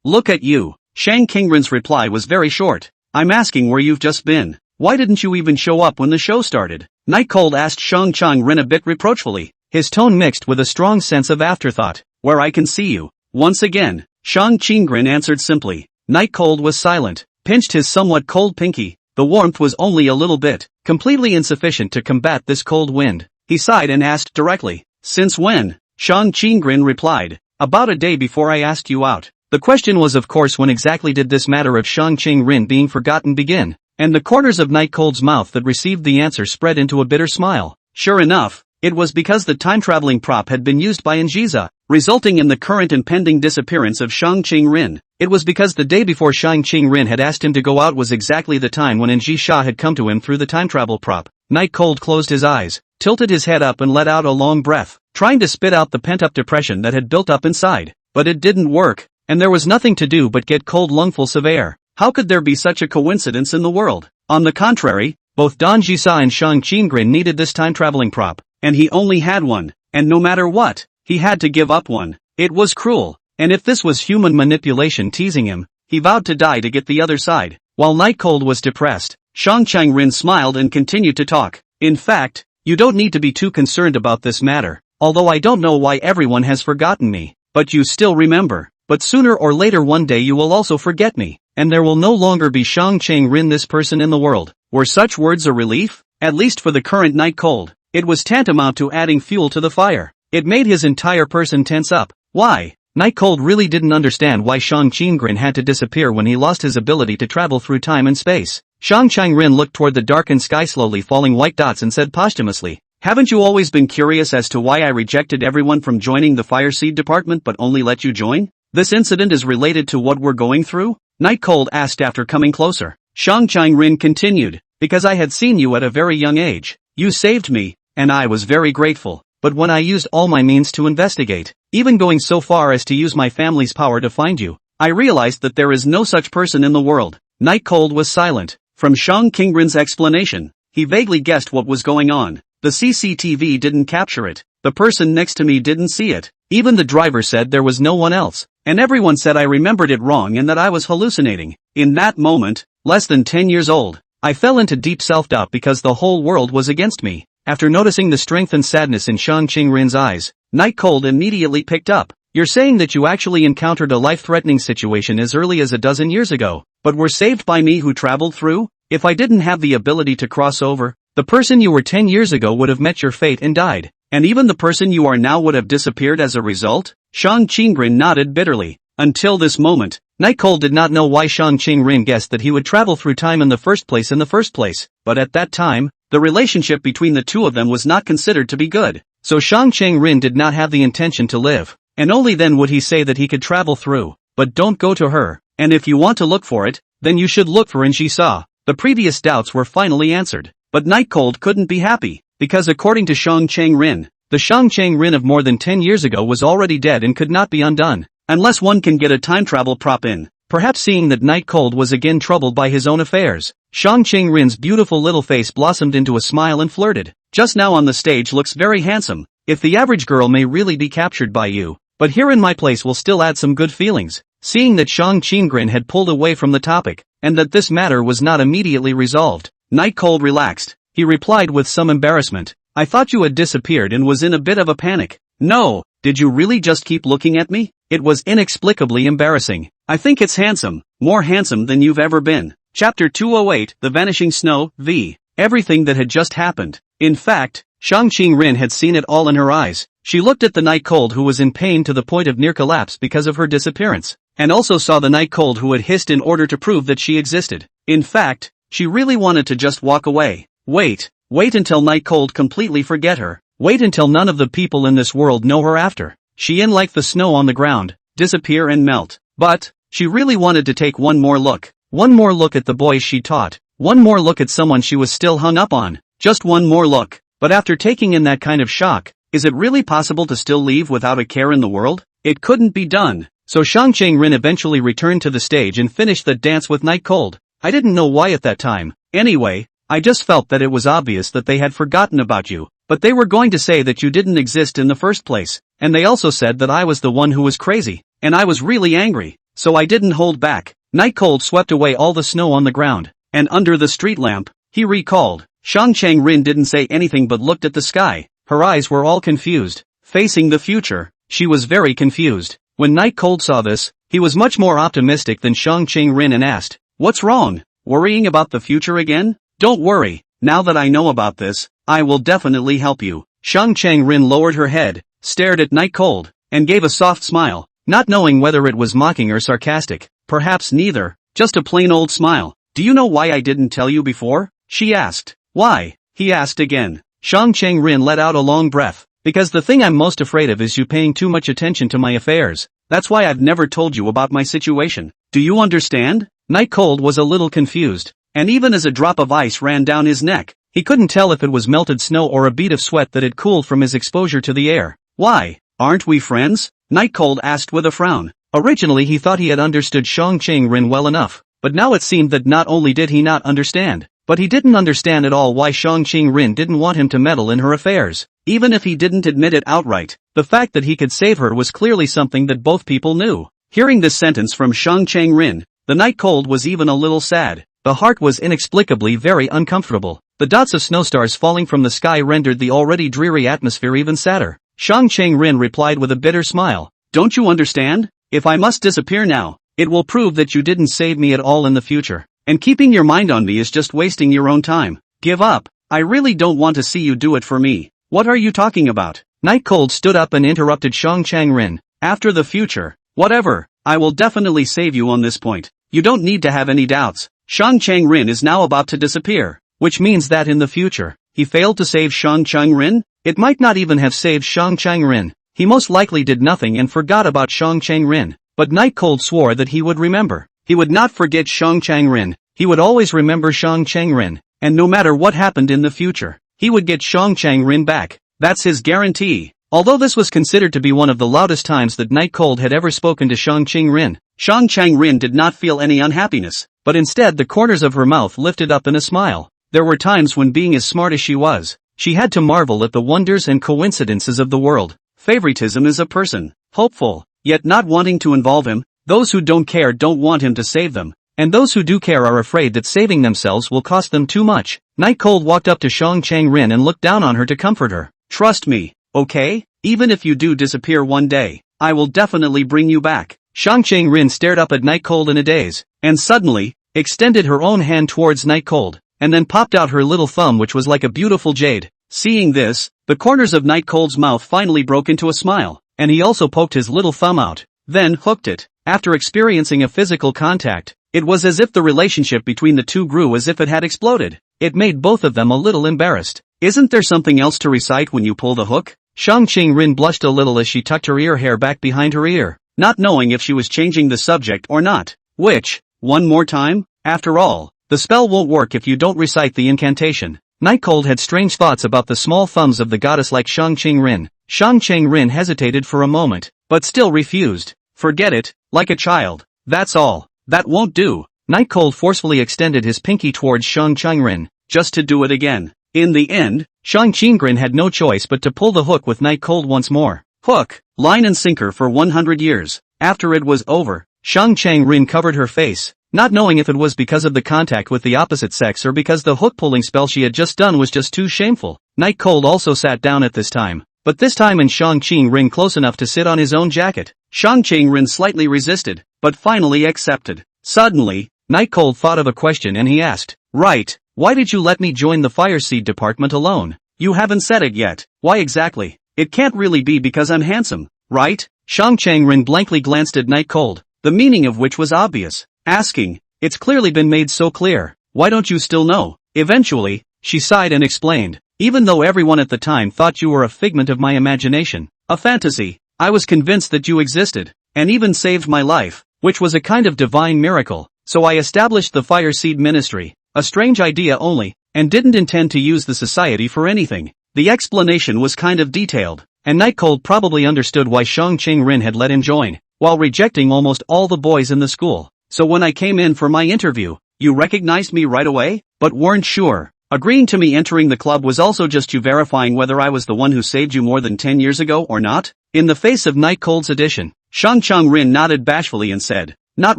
look at you. Shang Qing-rin's reply was very short. I'm asking where you've just been. Why didn't you even show up when the show started? Night Cold asked Shang Qing-rin a bit reproachfully, his tone mixed with a strong sense of afterthought. Where I can see you. Once again, Shang Qing-rin answered simply. Night Cold was silent, pinched his somewhat cold pinky. The warmth was only a little bit, completely insufficient to combat this cold wind. He sighed and asked directly, since when? Shang Qing-rin replied, about a day before I asked you out. The question was of course when exactly did this matter of Shang Qing-rin being forgotten begin? And the corners of Night Cold's mouth that received the answer spread into a bitter smile. Sure enough, it was because the time-traveling prop had been used by Anjiza, resulting in the current and pending disappearance of Shang Qing-rin. It was because the day before Shang Qing-rin had asked him to go out was exactly the time when Anji had come to him through the time-travel prop. Night Cold closed his eyes, tilted his head up and let out a long breath, trying to spit out the pent-up depression that had built up inside. But it didn't work, and there was nothing to do but get cold lungfuls of air. How could there be such a coincidence in the world? On the contrary, both Don Jisa and Shang Qing-rin needed this time-traveling prop, and he only had one, and no matter what, he had to give up one. It was cruel, and if this was human manipulation teasing him, he vowed to die to get the other side. While Night Cold was depressed, Shang Qing-rin smiled and continued to talk. In fact, you don't need to be too concerned about this matter, although I don't know why everyone has forgotten me, but you still remember. But sooner or later one day you will also forget me, and there will no longer be Shang Qing-rin this person in the world. Were such words a relief? At least for the current Night Cold. It was tantamount to adding fuel to the fire. It made his entire person tense up. Why? Night Cold really didn't understand why Shang Qing-rin had to disappear when he lost his ability to travel through time and space. Shang Qing-rin looked toward the darkened sky slowly falling white dots and said posthumously, haven't you always been curious as to why I rejected everyone from joining the Fire Seed department but only let you join? This incident is related to what we're going through? Night Cold asked after coming closer. Shang Qing-rin continued, because I had seen you at a very young age. You saved me, and I was very grateful. But when I used all my means to investigate, even going so far as to use my family's power to find you, I realized that there is no such person in the world. Night Cold was silent. From Shang Qing-rin's explanation, he vaguely guessed what was going on. The CCTV didn't capture it. The person next to me didn't see it. Even the driver said there was no one else. And everyone said I remembered it wrong and that I was hallucinating. In that moment, less than 10 years old, I fell into deep self-doubt because the whole world was against me. After noticing the strength and sadness in Shang Qing-rin's eyes, Night Cold immediately picked up. You're saying that you actually encountered a life-threatening situation as early as a dozen years ago, but were saved by me who traveled through? If I didn't have the ability to cross over, the person you were 10 years ago would have met your fate and died. And even the person you are now would have disappeared as a result? Shang Qing-rin nodded bitterly. Until this moment, Night Cold did not know why Shang Qing-rin guessed that he would travel through time in the first place, but at that time, the relationship between the two of them was not considered to be good. So Shang Qing-rin did not have the intention to live, and only then would he say that he could travel through. But don't go to her, and if you want to look for it, then you should look for Anji. The previous doubts were finally answered, but Night Cold couldn't be happy. Because according to Shang Qing-rin, the Shang Qing-rin of more than 10 years ago was already dead and could not be undone, unless one can get a time travel prop in. Perhaps seeing that Night Cold was again troubled by his own affairs, Shang Qing-rin's beautiful little face blossomed into a smile and flirted. Just now on the stage looks very handsome. if the average girl may really be captured by you, but here in my place will still add some good feelings. Seeing that Shang Qinggren had pulled away from the topic, and that this matter was not immediately resolved, Night Cold relaxed. He replied with some embarrassment, I thought you had disappeared and was in a bit of a panic. No, did you really just keep looking at me? It was inexplicably embarrassing. I think it's handsome, more handsome than you've ever been. Chapter 208, The Vanishing Snow, v. Everything that had just happened. In fact, Shang Qinggren had seen it all in her eyes. She looked at the Night Cold who was in pain to the point of near collapse because of her disappearance, and also saw the Night Cold who had hissed in order to prove that she existed. In fact, she really wanted to just walk away. Wait until Night Cold completely forget her. Wait until none of the people in this world know her after. She in like the snow on the ground, disappear and melt. But, she really wanted to take one more look. One more look at the boys she taught. One more look at someone she was still hung up on. Just one more look. But after taking in that kind of shock, is it really possible to still leave without a care in the world? It couldn't be done. So Shang Qinggren eventually returned to the stage and finished the dance with Night Cold. I didn't know why at that time. Anyway, I just felt that it was obvious that they had forgotten about you. But they were going to say that you didn't exist in the first place. And they also said that I was the one who was crazy. And I was really angry. So I didn't hold back. Night Cold swept away all the snow on the ground. And under the street lamp, he recalled. Shang Qinggren didn't say anything but looked at the sky. Her eyes were all confused. Facing the future, she was very confused. When Night Cold saw this, he was much more optimistic than Shang Qinggren and asked, What's wrong? Worrying about the future again? Don't worry, now that I know about this, I will definitely help you. Shang Qinggren lowered her head, stared at Night Cold, and gave a soft smile, not knowing whether it was mocking or sarcastic. Perhaps neither, just a plain old smile. Do you know why I didn't tell you before? She asked. Why? He asked again. Shang Qinggren let out a long breath. Because the thing I'm most afraid of is you paying too much attention to my affairs. That's why I've never told you about my situation. Do you understand? Night Cold was a little confused, and even as a drop of ice ran down his neck, he couldn't tell if it was melted snow or a bead of sweat that had cooled from his exposure to the air. Why? Aren't we friends? Night Cold asked with a frown. Originally he thought he had understood Shang Qinggren well enough, but now it seemed that not only did he not understand, but he didn't understand at all why Shang Qinggren didn't want him to meddle in her affairs. Even if he didn't admit it outright, the fact that he could save her was clearly something that both people knew. Hearing this sentence from Shang Qinggren, the Night Cold was even a little sad. The heart was inexplicably very uncomfortable. The dots of snowstars falling from the sky rendered the already dreary atmosphere even sadder. Shang Qinggren replied with a bitter smile. Don't you understand? If I must disappear now, it will prove that you didn't save me at all in the future. And keeping your mind on me is just wasting your own time. Give up. I really don't want to see you do it for me. What are you talking about? Night Cold stood up and interrupted Shang Qinggren. After the future, whatever, I will definitely save you on this point. You don't need to have any doubts. Shang Qinggren is now about to disappear, which means that in the future, he failed to save Shang Qinggren? It might not even have saved Shang Qinggren. He most likely did nothing and forgot about Shang Qinggren. But Night Cold swore that he would remember. He would not forget Shang Qinggren. He would always remember Shang Qinggren. And no matter what happened in the future, he would get Shang Qinggren back. That's his guarantee. Although this was considered to be one of the loudest times that Night Cold had ever spoken to Shang Qinggren did not feel any unhappiness, but instead the corners of her mouth lifted up in a smile. There were times when, being as smart as she was, she had to marvel at the wonders and coincidences of the world. Favoritism is a person, hopeful, yet not wanting to involve him. Those who don't care don't want him to save them, and those who do care are afraid that saving themselves will cost them too much. Night Cold walked up to Shang Qinggren and looked down on her to comfort her. Trust me, okay? Even if you do disappear one day, I will definitely bring you back. Shang Qinggren stared up at Night Cold in a daze, and suddenly, extended her own hand towards Night Cold, and then popped out her little thumb which was like a beautiful jade. Seeing this, the corners of Night Cold's mouth finally broke into a smile, and he also poked his little thumb out, then hooked it. After experiencing a physical contact, it was as if the relationship between the two grew as if it had exploded. It made both of them a little embarrassed. Isn't there something else to recite when you pull the hook? Shang Qinggren blushed a little as she tucked her ear hair back behind her ear, not knowing if she was changing the subject or not. Which, one more time? After all, the spell won't work if you don't recite the incantation. Night Cold had strange thoughts about the small thumbs of the goddess like Shang Qinggren. Shang Qinggren hesitated for a moment, but still refused. Forget it, like a child. That's all. That won't do. Night Cold forcefully extended his pinky towards Shang Qinggren, just to do it again. In the end, Shang Qingren had no choice but to pull the hook with Night Cold once more. Hook, line and sinker for 100 years. After it was over, Shang Qingren covered her face, not knowing if it was because of the contact with the opposite sex or because the hook-pulling spell she had just done was just too shameful. Night Cold also sat down at this time, but this time in Shang Qingren close enough to sit on his own jacket. Shang Qingren slightly resisted, but finally accepted. Suddenly, Night Cold thought of a question and he asked, "Right, why did you let me join the fire seed department alone? You haven't said it yet. Why exactly? It can't really be because I'm handsome, right?" Shang Qingren blankly glanced at Night Cold, the meaning of which was obvious, asking, "It's clearly been made so clear, why don't you still know?" Eventually, she sighed and explained, "Even though everyone at the time thought you were a figment of my imagination, a fantasy, I was convinced that you existed, and even saved my life, which was a kind of divine miracle, so I established the Fire Seed Ministry, a strange idea only, and didn't intend to use the society for anything." The explanation was kind of detailed, and Night Cold probably understood why Shang Qingren had let him join, while rejecting almost all the boys in the school. "So when I came in for my interview, you recognized me right away, but weren't sure. Agreeing to me entering the club was also just you verifying whether I was the one who saved you more than 10 years ago or not?" In the face of Night Cold's addition, Shang Qingren nodded bashfully and said, "Not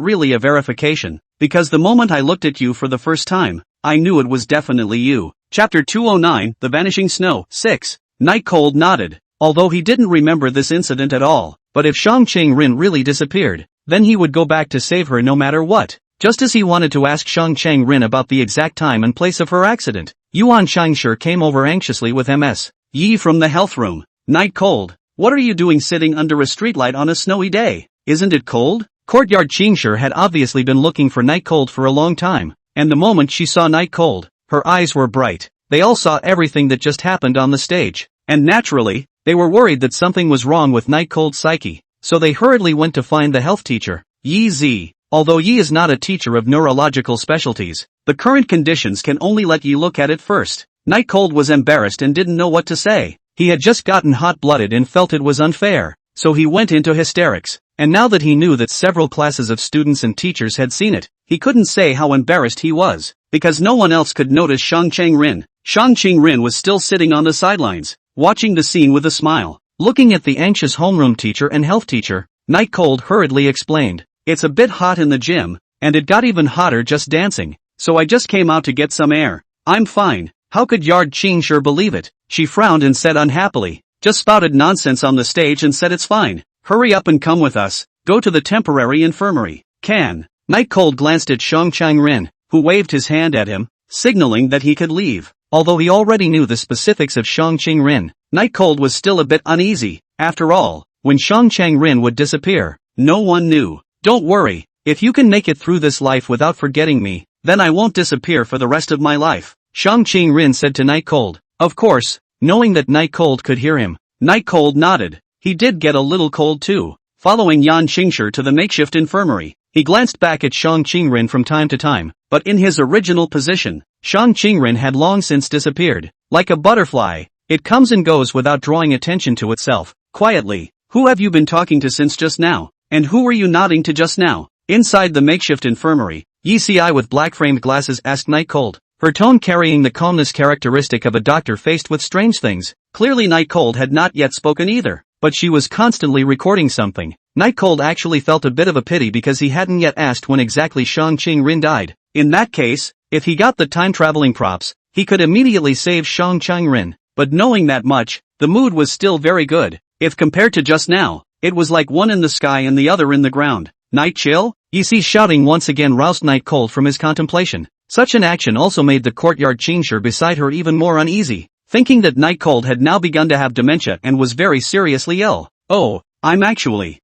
really a verification, because the moment I looked at you for the first time, I knew it was definitely you." Chapter 209, The Vanishing Snow, 6. Night Cold nodded, although he didn't remember this incident at all, but if Shang Qingren really disappeared, then he would go back to save her no matter what. Just as he wanted to ask Shang Qingren about the exact time and place of her accident, Yuan Changshi came over anxiously with Ms. Yi from the health room. "Night Cold, what are you doing sitting under a streetlight on a snowy day? Isn't it cold?" Courtyard Chingshi had obviously been looking for Night Cold for a long time, and the moment she saw Night Cold, her eyes were bright. They all saw everything that just happened on the stage, and naturally, they were worried that something was wrong with Night Cold's psyche, so they hurriedly went to find the health teacher, Yi Zi. Although Yi is not a teacher of neurological specialties, the current conditions can only let Yi look at it first. Night Cold was embarrassed and didn't know what to say. He had just gotten hot-blooded and felt it was unfair, so he went into hysterics, and now that he knew that several classes of students and teachers had seen it, he couldn't say how embarrassed he was, because no one else could notice Shang Qingren. Shang Qingren was still sitting on the sidelines, watching the scene with a smile. Looking at the anxious homeroom teacher and health teacher, Night Cold hurriedly explained, "It's a bit hot in the gym, and it got even hotter just dancing, so I just came out to get some air. I'm fine." How could Yard Qingshi believe it? She frowned and said unhappily, "Just spouted nonsense on the stage and said it's fine. Hurry up and come with us, go to the temporary infirmary." Can. Night Cold glanced at Shang Qingren, who waved his hand at him, signaling that he could leave. Although he already knew the specifics of Shang Qingren, Night Cold was still a bit uneasy. After all, when Shang Qingren would disappear, no one knew. "Don't worry, if you can make it through this life without forgetting me, then I won't disappear for the rest of my life," Shang Qingren said to Night Cold. Of course, knowing that Night Cold could hear him, Night Cold nodded. He did get a little cold too. Following Yan Qingshi to the makeshift infirmary, he glanced back at Shang Qingren from time to time, but in his original position, Shang Qingren had long since disappeared. Like a butterfly, it comes and goes without drawing attention to itself. Quietly, "Who have you been talking to since just now? And who were you nodding to just now?" Inside the makeshift infirmary, Yi Ci with black-framed glasses asked Night Cold, her tone carrying the calmness characteristic of a doctor faced with strange things. Clearly Night Cold had not yet spoken either, but she was constantly recording something. Night Cold actually felt a bit of a pity because he hadn't yet asked when exactly Shang Qingren died. In that case, if he got the time-traveling props, he could immediately save Shang Qingren, but knowing that much, the mood was still very good. If compared to just now, it was like one in the sky and the other in the ground. "Night chill?" Yi Ci's shouting once again roused Night Cold from his contemplation. Such an action also made the courtyard Qingshi beside her even more uneasy, thinking that Night Cold had now begun to have dementia and was very seriously ill. "Oh, I'm actually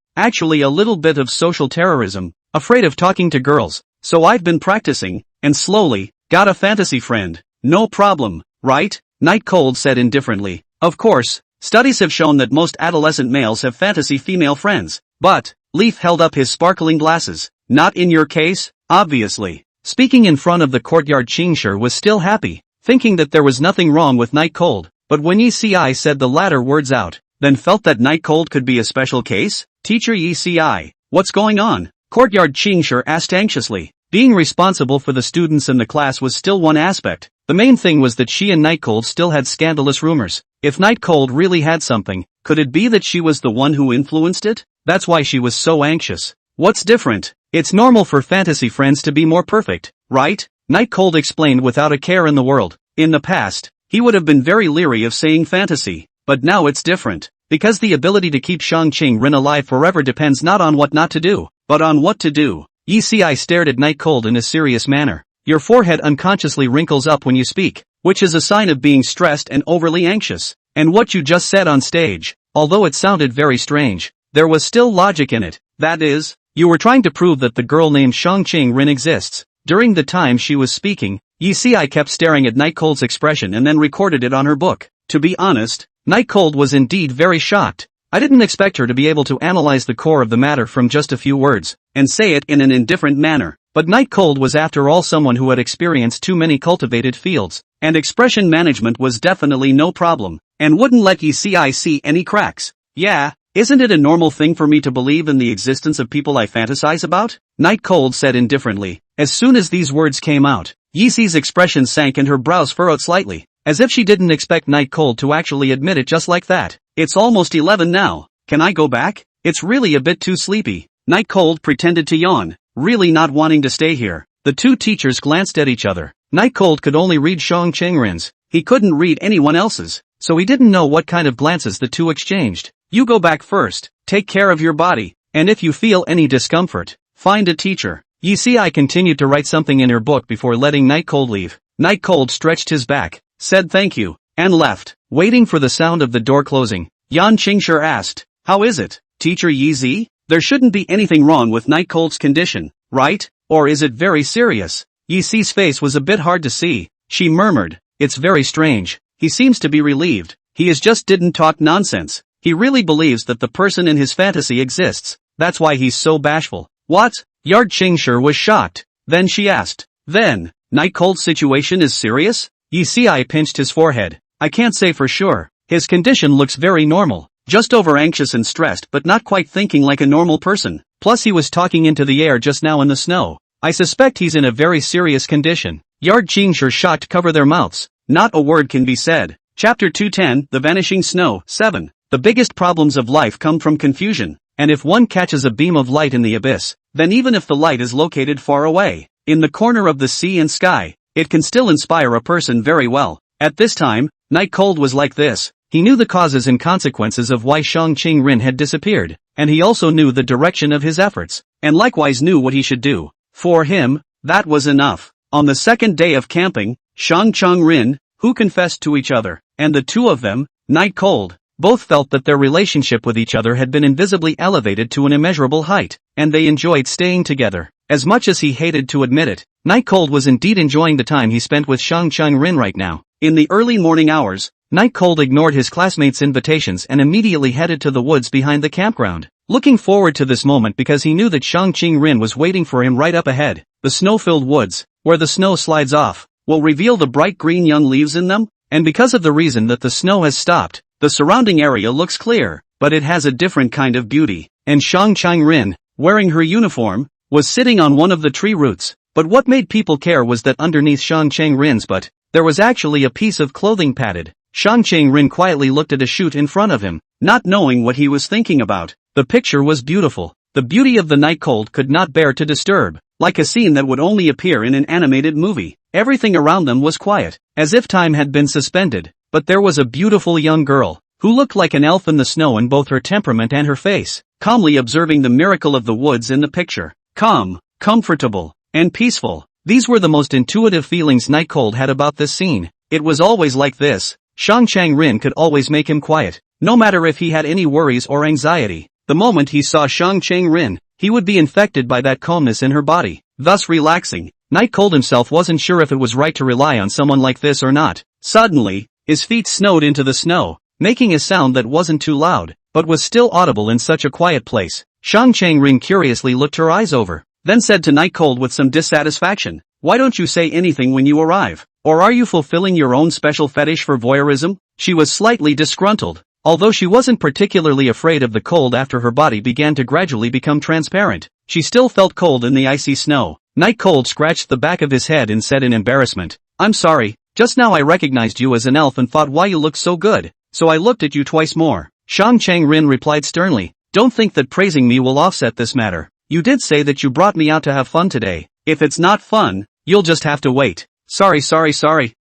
a little bit of social terrorism, afraid of talking to girls, so I've been practicing, and slowly, got a fantasy friend." "No problem, right?" Night Cold said indifferently. "Of course, studies have shown that most adolescent males have fantasy female friends, but," Leaf held up his sparkling glasses, "not in your case, obviously." Speaking in front of the courtyard Qingshi was still happy, thinking that there was nothing wrong with Night Cold, but when Yi Ci said the latter words out, then felt that Night Cold could be a special case. "Teacher Yi Ci, what's going on?" Courtyard Qingshi asked anxiously. Being responsible for the students and the class was still one aspect. The main thing was that she and Nightcold still had scandalous rumors. If Nightcold really had something, could it be that she was the one who influenced it? That's why she was so anxious. What's different? It's normal for fantasy friends to be more perfect, right? Nightcold explained without a care in the world. In the past, he would have been very leery of saying fantasy, but now it's different. Because the ability to keep Shang-Ching Rin alive forever depends not on what not to do, but on what to do. Yi Si stared at Nightcold in a serious manner. Your forehead unconsciously wrinkles up when you speak, which is a sign of being stressed and overly anxious. And what you just said on stage, although it sounded very strange, there was still logic in it. That is, you were trying to prove that the girl named Shang-Ching Rin exists. During the time she was speaking, Yi Si kept staring at Nightcold's expression and then recorded it on her book. To be honest, Nightcold was indeed very shocked. I didn't expect her to be able to analyze the core of the matter from just a few words, and say it in an indifferent manner. But Nightcold was after all someone who had experienced too many cultivated fields, and expression management was definitely no problem, and wouldn't let Yi Si see any cracks. Yeah, isn't it a normal thing for me to believe in the existence of people I fantasize about? Nightcold said indifferently. As soon as these words came out, Yi Si's expression sank and her brows furrowed slightly, as if she didn't expect Nightcold to actually admit it just like that. It's almost 11 now. Can I go back? It's really a bit too sleepy. Nightcold pretended to yawn, really not wanting to stay here. The two teachers glanced at each other. Nightcold could only read Shang-Ching Rin's. He couldn't read anyone else's, so he didn't know what kind of glances the two exchanged. You go back first, take care of your body, and if you feel any discomfort, find a teacher. Yi Si continued to write something in her book before letting Nightcold leave. Nightcold stretched his back, said thank you, and left. Waiting for the sound of the door closing, Yan Qingshi asked, how is it, Teacher Yi Si? There shouldn't be anything wrong with Nightcold's condition, right? Or is it very serious? Yi Si's face was a bit hard to see. She murmured, it's very strange. He seems to be relieved. He just didn't talk nonsense. He really believes that the person in his fantasy exists. That's why he's so bashful. What? Yard Qingshi was shocked. Then she asked, then, Nightcold's situation is serious? Yi Si pinched his forehead. I can't say for sure. His condition looks very normal. Just over anxious and stressed but not quite thinking like a normal person. Plus he was talking into the air just now in the snow. I suspect he's in a very serious condition. Yard Qingshi shocked cover their mouths. Not a word can be said. Chapter 210, The Vanishing Snow, 7. The biggest problems of life come from confusion. And if one catches a beam of light in the abyss, then even if the light is located far away, in the corner of the sea and sky, it can still inspire a person very well. At this time, Nightcold was like this. He knew the causes and consequences of why Shang-Ching Rin had disappeared, and he also knew the direction of his efforts, and likewise knew what he should do. For him, that was enough. On the second day of camping, Shang-Ching Rin, who confessed to each other, and the two of them, Nightcold, both felt that their relationship with each other had been invisibly elevated to an immeasurable height, and they enjoyed staying together. As much as he hated to admit it, Nightcold was indeed enjoying the time he spent with Shang-Ching Rin right now. In the early morning hours, Nightcold ignored his classmates' invitations and immediately headed to the woods behind the campground, looking forward to this moment because he knew that Shang-Ching Rin was waiting for him right up ahead. The snow-filled woods, where the snow slides off, will reveal the bright green young leaves in them, and because of the reason that the snow has stopped, the surrounding area looks clear, but it has a different kind of beauty. And Shang-Ching Rin, wearing her uniform, was sitting on one of the tree roots. But what made people care was that underneath Shang-Ching Rin's butt, there was actually a piece of clothing padded. Shang-Ching Rin quietly looked at a chute in front of him, not knowing what he was thinking about. The picture was beautiful. The beauty of the Nightcold could not bear to disturb, like a scene that would only appear in an animated movie. Everything around them was quiet, as if time had been suspended. But there was a beautiful young girl, who looked like an elf in the snow in both her temperament and her face, calmly observing the miracle of the woods in the picture. Calm, comfortable, and peaceful. These were the most intuitive feelings Nightcold had about this scene. It was always like this. Shang-Ching Rin could always make him quiet, no matter if he had any worries or anxiety. The moment he saw Shang-Ching Rin, he would be infected by that calmness in her body, thus relaxing. Nightcold himself wasn't sure if it was right to rely on someone like this or not. Suddenly, his feet snowed into the snow, making a sound that wasn't too loud, but was still audible in such a quiet place. Shang-Ching Rin curiously looked her eyes over, then said to Nightcold with some dissatisfaction, "Why don't you say anything when you arrive? Or are you fulfilling your own special fetish for voyeurism?" She was slightly disgruntled. Although she wasn't particularly afraid of the cold after her body began to gradually become transparent, she still felt cold in the icy snow. Night Cold scratched the back of his head and said in embarrassment, "I'm sorry, just now I recognized you as an elf and thought why you looked so good, so I looked at you twice more." Shang Chang-rin replied sternly, "Don't think that praising me will offset this matter. You did say that you brought me out to have fun today. If it's not fun, you'll just have to wait." Sorry.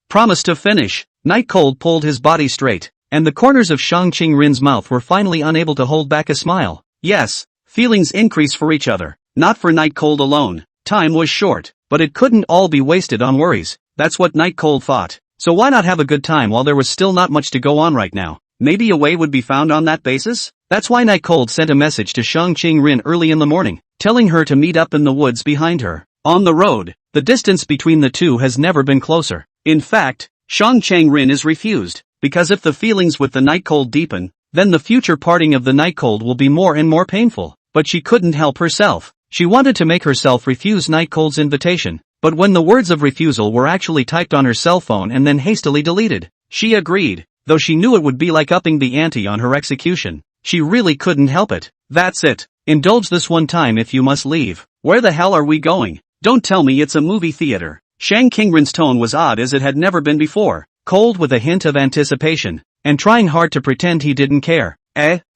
Promise to finish." Night Cold pulled his body straight, and the corners of Shang Ching-rin's mouth were finally unable to hold back a smile. Yes, feelings increase for each other, not for Night Cold alone. Time was short, but it couldn't all be wasted on worries. That's what Night Cold thought. So why not have a good time while there was still not much to go on right now? Maybe a way would be found on that basis? That's why Night Cold sent a message to Shang Ching-rin early in the morning, telling her to meet up in the woods behind her. On the road, the distance between the two has never been closer. In fact, Shang Chang-rin is refused, because if the feelings with the Night Cold deepen, then the future parting of the Night Cold will be more and more painful. But she couldn't help herself. She wanted to make herself refuse Night Cold's invitation, but when the words of refusal were actually typed on her cell phone and then hastily deleted, she agreed, though she knew it would be like upping the ante on her execution. She really couldn't help it. That's it. Indulge this one time if you must leave. Where the hell are we going? Don't tell me it's a movie theater. Shang Ching-rin's tone was odd as it had never been before, cold with a hint of anticipation, and trying hard to pretend he didn't care.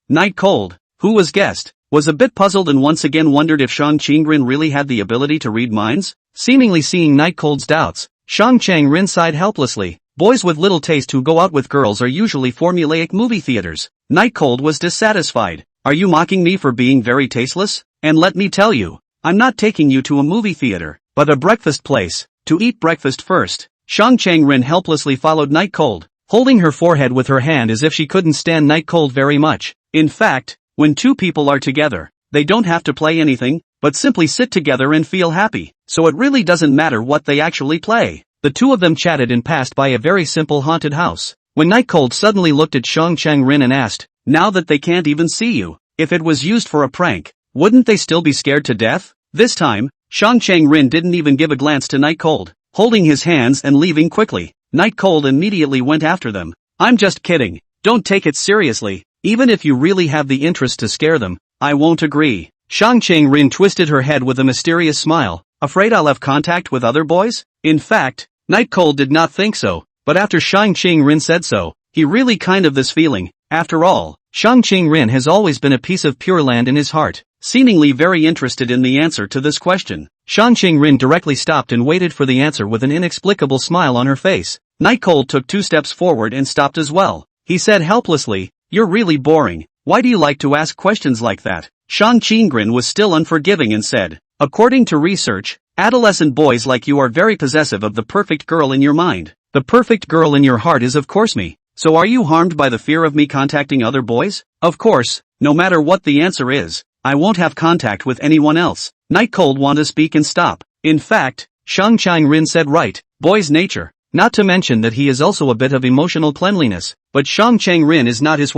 Night Cold, who was guest, was a bit puzzled and once again wondered if Shang Ching-rin really had the ability to read minds. Seemingly seeing Night Cold's doubts, Shang Chang-rin sighed helplessly. Boys with little taste who go out with girls are usually formulaic movie theaters. Night Cold was dissatisfied. Are you mocking me for being very tasteless? And let me tell you, I'm not taking you to a movie theater, but a breakfast place, to eat breakfast first. Shang Chang-rin helplessly followed Night Cold, holding her forehead with her hand as if she couldn't stand Night Cold very much. In fact, when two people are together, they don't have to play anything, but simply sit together and feel happy, so it really doesn't matter what they actually play. The two of them chatted and passed by a very simple haunted house, when Night Cold suddenly looked at Shang Chang-rin and asked, "Now that they can't even see you, if it was used for a prank, wouldn't they still be scared to death?" This time, Shang Chang-rin didn't even give a glance to Night Cold, holding his hands and leaving quickly. Night Cold immediately went after them. "I'm just kidding. Don't take it seriously. Even if you really have the interest to scare them, I won't agree." Shang Chang-rin twisted her head with a mysterious smile. "Afraid I'll have contact with other boys?" In fact, Night Cold did not think so, but after Shang Chang-rin said so, he really kind of this feeling. After all, Shang Chang-rin has always been a piece of pure land in his heart, seemingly very interested in the answer to this question. Shang Chang-rin directly stopped and waited for the answer with an inexplicable smile on her face. Night Cold took 2 steps forward and stopped as well. He said helplessly, "You're really boring. Why do you like to ask questions like that?" Shang Ching-rin was still unforgiving and said, "According to research, adolescent boys like you are very possessive of the perfect girl in your mind. The perfect girl in your heart is of course me. So are you harmed by the fear of me contacting other boys?" "Of course, no matter what the answer is, I won't have contact with anyone else." Night Cold wanted to speak and stop. In fact, Shang Chang-rin said right, boy's nature. Not to mention that he is also a bit of emotional cleanliness, but Shang Chang-rin is not his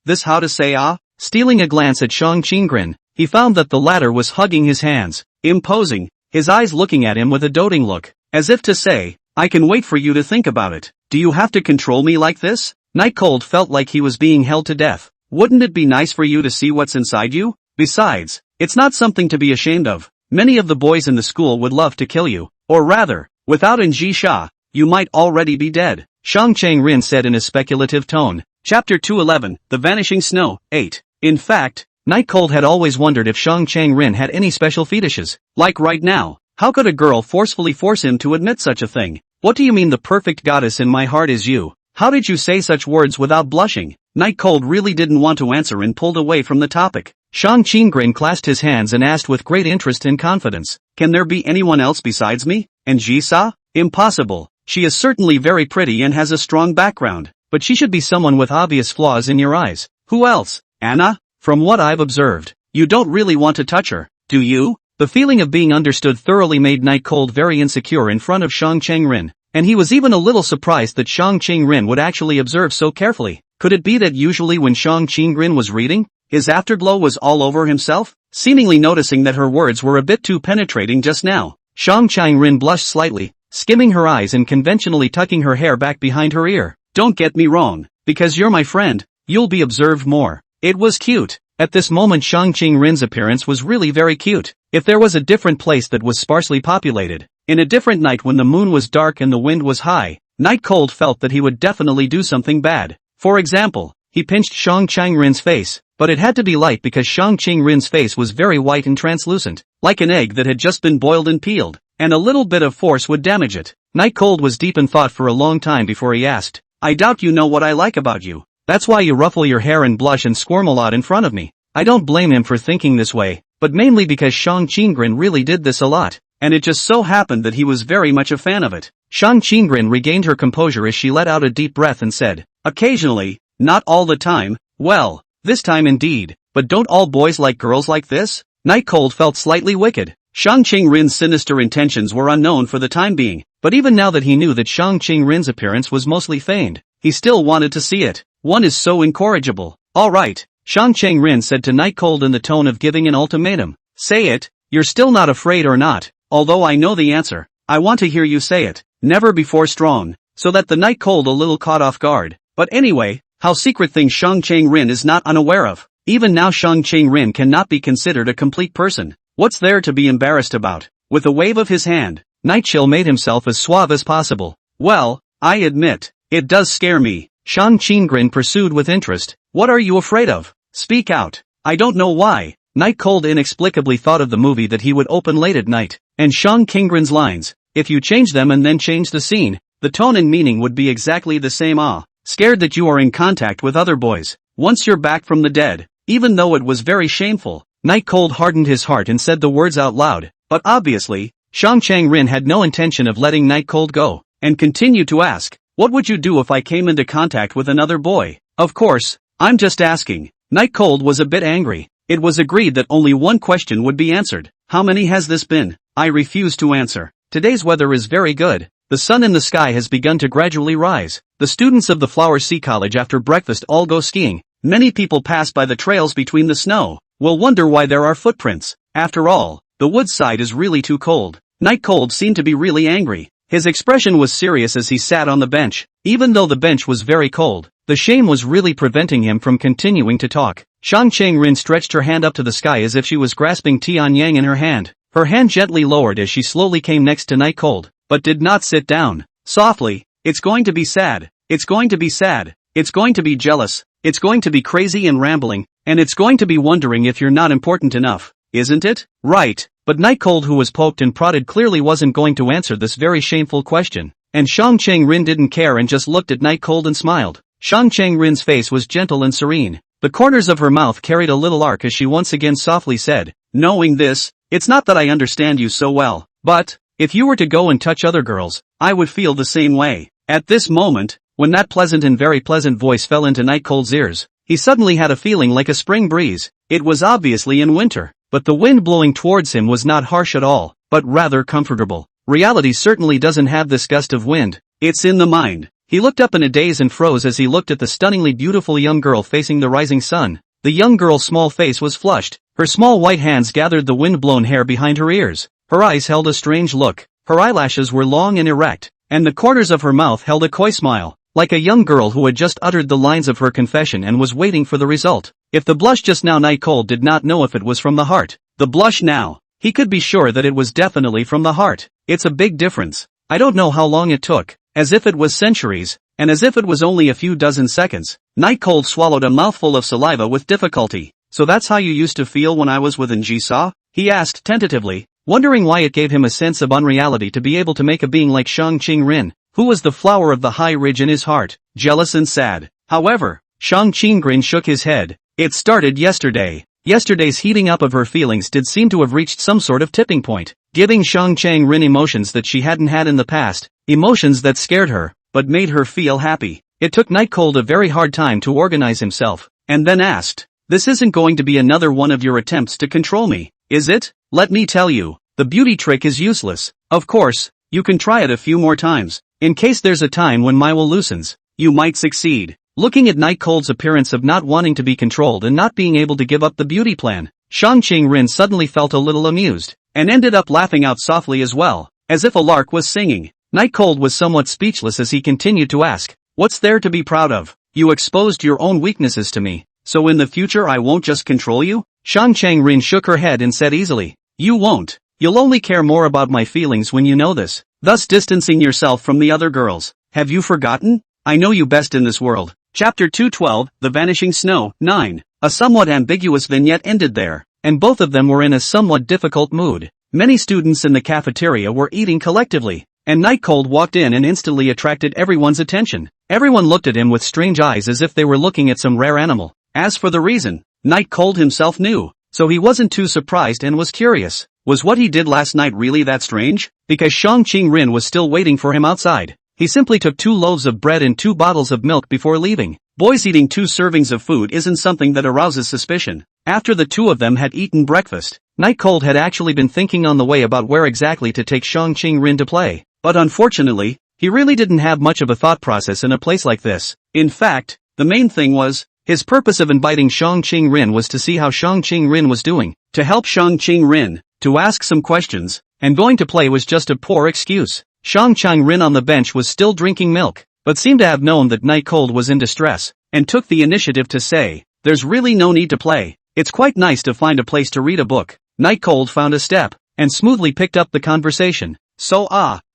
this how to say Stealing a glance at Shang Ching-rin, he found that the latter was hugging his hands, imposing, his eyes looking at him with a doting look, as if to say, "I can wait for you to think about it. Do you have to control me like this?" Night Cold felt like he was being held to death. "Wouldn't it be nice for you to see what's inside you? Besides, it's not something to be ashamed of. Many of the boys in the school would love to kill you, or rather, without Nji Sha, you might already be dead," Shang Chang-rin said in a speculative tone. Chapter 211, The Vanishing Snow, 8. In fact, Night Cold had always wondered if Shang Chang-rin had any special fetishes. Like right now, how could a girl forcefully force him to admit such a thing? "What do you mean the perfect goddess in my heart is you? How did you say such words without blushing?" Night Cold really didn't want to answer and pulled away from the topic. Shang Ching-rin clasped his hands and asked with great interest and confidence, "Can there be anyone else besides me? And Ji-sa? Impossible. She is certainly very pretty and has a strong background, but she should be someone with obvious flaws in your eyes. Who else? Anna? From what I've observed, you don't really want to touch her, do you?" The feeling of being understood thoroughly made Night Cold very insecure in front of Shang Chang-rin, and he was even a little surprised that Shang Ching-rin would actually observe so carefully. Could it be that usually when Shang Ching-rin was reading, his afterglow was all over himself? Seemingly noticing that her words were a bit too penetrating just now, Shang Ching-rin blushed slightly, skimming her eyes and conventionally tucking her hair back behind her ear. "Don't get me wrong, because you're my friend, you'll be observed more." It was cute. At this moment Shang Qingrin's appearance was really very cute. If there was a different place that was sparsely populated, in a different night when the moon was dark and the wind was high, Night Cold felt that he would definitely do something bad. For example, he pinched Shang Qingrin's face, but it had to be light because Shang Qingrin's face was very white and translucent, like an egg that had just been boiled and peeled, and a little bit of force would damage it. Night Cold was deep in thought for a long time before he asked, "I doubt you know what I like about you. That's why you ruffle your hair and blush and squirm a lot in front of me." I don't blame him for thinking this way, but mainly because Shang Qingrin really did this a lot, and it just so happened that he was very much a fan of it. Shang Qingrin regained her composure as she let out a deep breath and said, "Occasionally, not all the time, well, this time indeed, but don't all boys like girls like this?" Night Cold felt slightly wicked. Shang Qingrin's sinister intentions were unknown for the time being, but even now that he knew that Shang Qingrin's appearance was mostly feigned, he still wanted to see it. One is so incorrigible. "Alright," Shang Qingrin said to Night Cold in the tone of giving an ultimatum. "Say it, you're still not afraid or not, although I know the answer. I want to hear you say it, never before strong," so that the Night Cold a little caught off guard. But anyway, how secret things Shang Qingrin is not unaware of. Even now Shang Qingrin cannot be considered a complete person. What's there to be embarrassed about? With a wave of his hand, Night Chill made himself as suave as possible. "Well, I admit, it does scare me," Shang Qingrin pursued with interest. "What are you afraid of? Speak out." "I don't know why." Night Cold inexplicably thought of the movie that he would open late at night, and Shang Qingrin's lines, "If you change them and then change the scene, the tone and meaning would be exactly the same." Scared that you are in contact with other boys, once you're back from the dead. Even though it was very shameful, Night Cold hardened his heart and said the words out loud, but obviously, Shang Qingrin had no intention of letting Night Cold go, and continued to ask, "What would you do if I came into contact with another boy?" "Of course, I'm just asking." Night Cold was a bit angry. It was agreed that only one question would be answered. "How many has this been?" "I refuse to answer." "Today's weather is very good. The sun in the sky has begun to gradually rise. The students of the Flower Sea College after breakfast all go skiing. Many people pass by the trails between the snow. Will wonder why there are footprints. After all, the woods side is really too cold." Night Cold seemed to be really angry. His expression was serious as he sat on the bench. Even though the bench was very cold, the shame was really preventing him from continuing to talk. Shang Qingrin stretched her hand up to the sky as if she was grasping Tianyang in her hand. Her hand gently lowered as she slowly came next to Night Cold, but did not sit down. Softly, "It's going to be sad. It's going to be sad. It's going to be jealous. It's going to be crazy and rambling, and it's going to be wondering if you're not important enough, isn't it?" "Right." But Night Cold, who was poked and prodded, clearly wasn't going to answer this very shameful question. And Shang Qingrin didn't care and just looked at Night Cold and smiled. Shang Qingrin's face was gentle and serene. The corners of her mouth carried a little arc as she once again softly said, "Knowing this, it's not that I understand you so well, but, if you were to go and touch other girls, I would feel the same way." At this moment, when that pleasant and very pleasant voice fell into Night Cold's ears, he suddenly had a feeling like a spring breeze. It was obviously in winter, but the wind blowing towards him was not harsh at all, but rather comfortable. Reality certainly doesn't have this gust of wind. It's in the mind. He looked up in a daze and froze as he looked at the stunningly beautiful young girl facing the rising sun. The young girl's small face was flushed. Her small white hands gathered the wind-blown hair behind her ears. Her eyes held a strange look. Her eyelashes were long and erect, and the corners of her mouth held a coy smile, like a young girl who had just uttered the lines of her confession and was waiting for the result. If the blush just now, Night Cold did not know if it was from the heart. The blush now, he could be sure that it was definitely from the heart. It's a big difference. I don't know how long it took, as if it was centuries, and as if it was only a few dozen seconds. Night Cold swallowed a mouthful of saliva with difficulty. "So that's how you used to feel when I was with Jisa?" he asked tentatively, wondering why it gave him a sense of unreality to be able to make a being like Shang Qingrin, who was the flower of the high ridge in his heart, jealous and sad. However, Shang Qingrin shook his head. "It started yesterday." Yesterday's heating up of her feelings did seem to have reached some sort of tipping point, giving Shang Qingrin emotions that she hadn't had in the past, emotions that scared her, but made her feel happy. It took Night Cold a very hard time to organize himself, and then asked, "This isn't going to be another one of your attempts to control me, is it?" "Let me tell you, the beauty trick is useless. Of course, you can try it a few more times. In case there's a time when my will loosens, you might succeed." Looking at Night Cold's appearance of not wanting to be controlled and not being able to give up the beauty plan, Shang Qingrin suddenly felt a little amused, and ended up laughing out softly as well, as if a lark was singing. Night Cold was somewhat speechless as he continued to ask, "What's there to be proud of? You exposed your own weaknesses to me. So in the future I won't just control you? Shang Chang-rin shook her head and said easily. You won't. You'll only care more about my feelings when you know this, thus distancing yourself from the other girls. Have you forgotten? I know you best in this world. Chapter 212, The Vanishing Snow, 9. A somewhat ambiguous vignette ended there, and both of them were in a somewhat difficult mood. Many students in the cafeteria were eating collectively, and Night Cold walked in and instantly attracted everyone's attention. Everyone looked at him with strange eyes as if they were looking at some rare animal. As for the reason, Night Cold himself knew, so he wasn't too surprised and was curious. Was what he did last night really that strange? Because Shang Ching-rin was still waiting for him outside. He simply took 2 loaves of bread and 2 bottles of milk before leaving. Boys eating 2 servings of food isn't something that arouses suspicion. After the 2 of them had eaten breakfast, Night Cold had actually been thinking on the way about where exactly to take Shang Ching-rin to play. But unfortunately, he really didn't have much of a thought process in a place like this. In fact, the main thing was, his purpose of inviting Shang Ching-rin was to see how Shang Ching-rin was doing, to help Shang Ching-rin, to ask some questions, and going to play was just a poor excuse. Shang Chang-rin on the bench was still drinking milk, but seemed to have known that Night Cold was in distress, and took the initiative to say, there's really no need to play. It's quite nice to find a place to read a book. Night Cold found a step, and smoothly picked up the conversation. So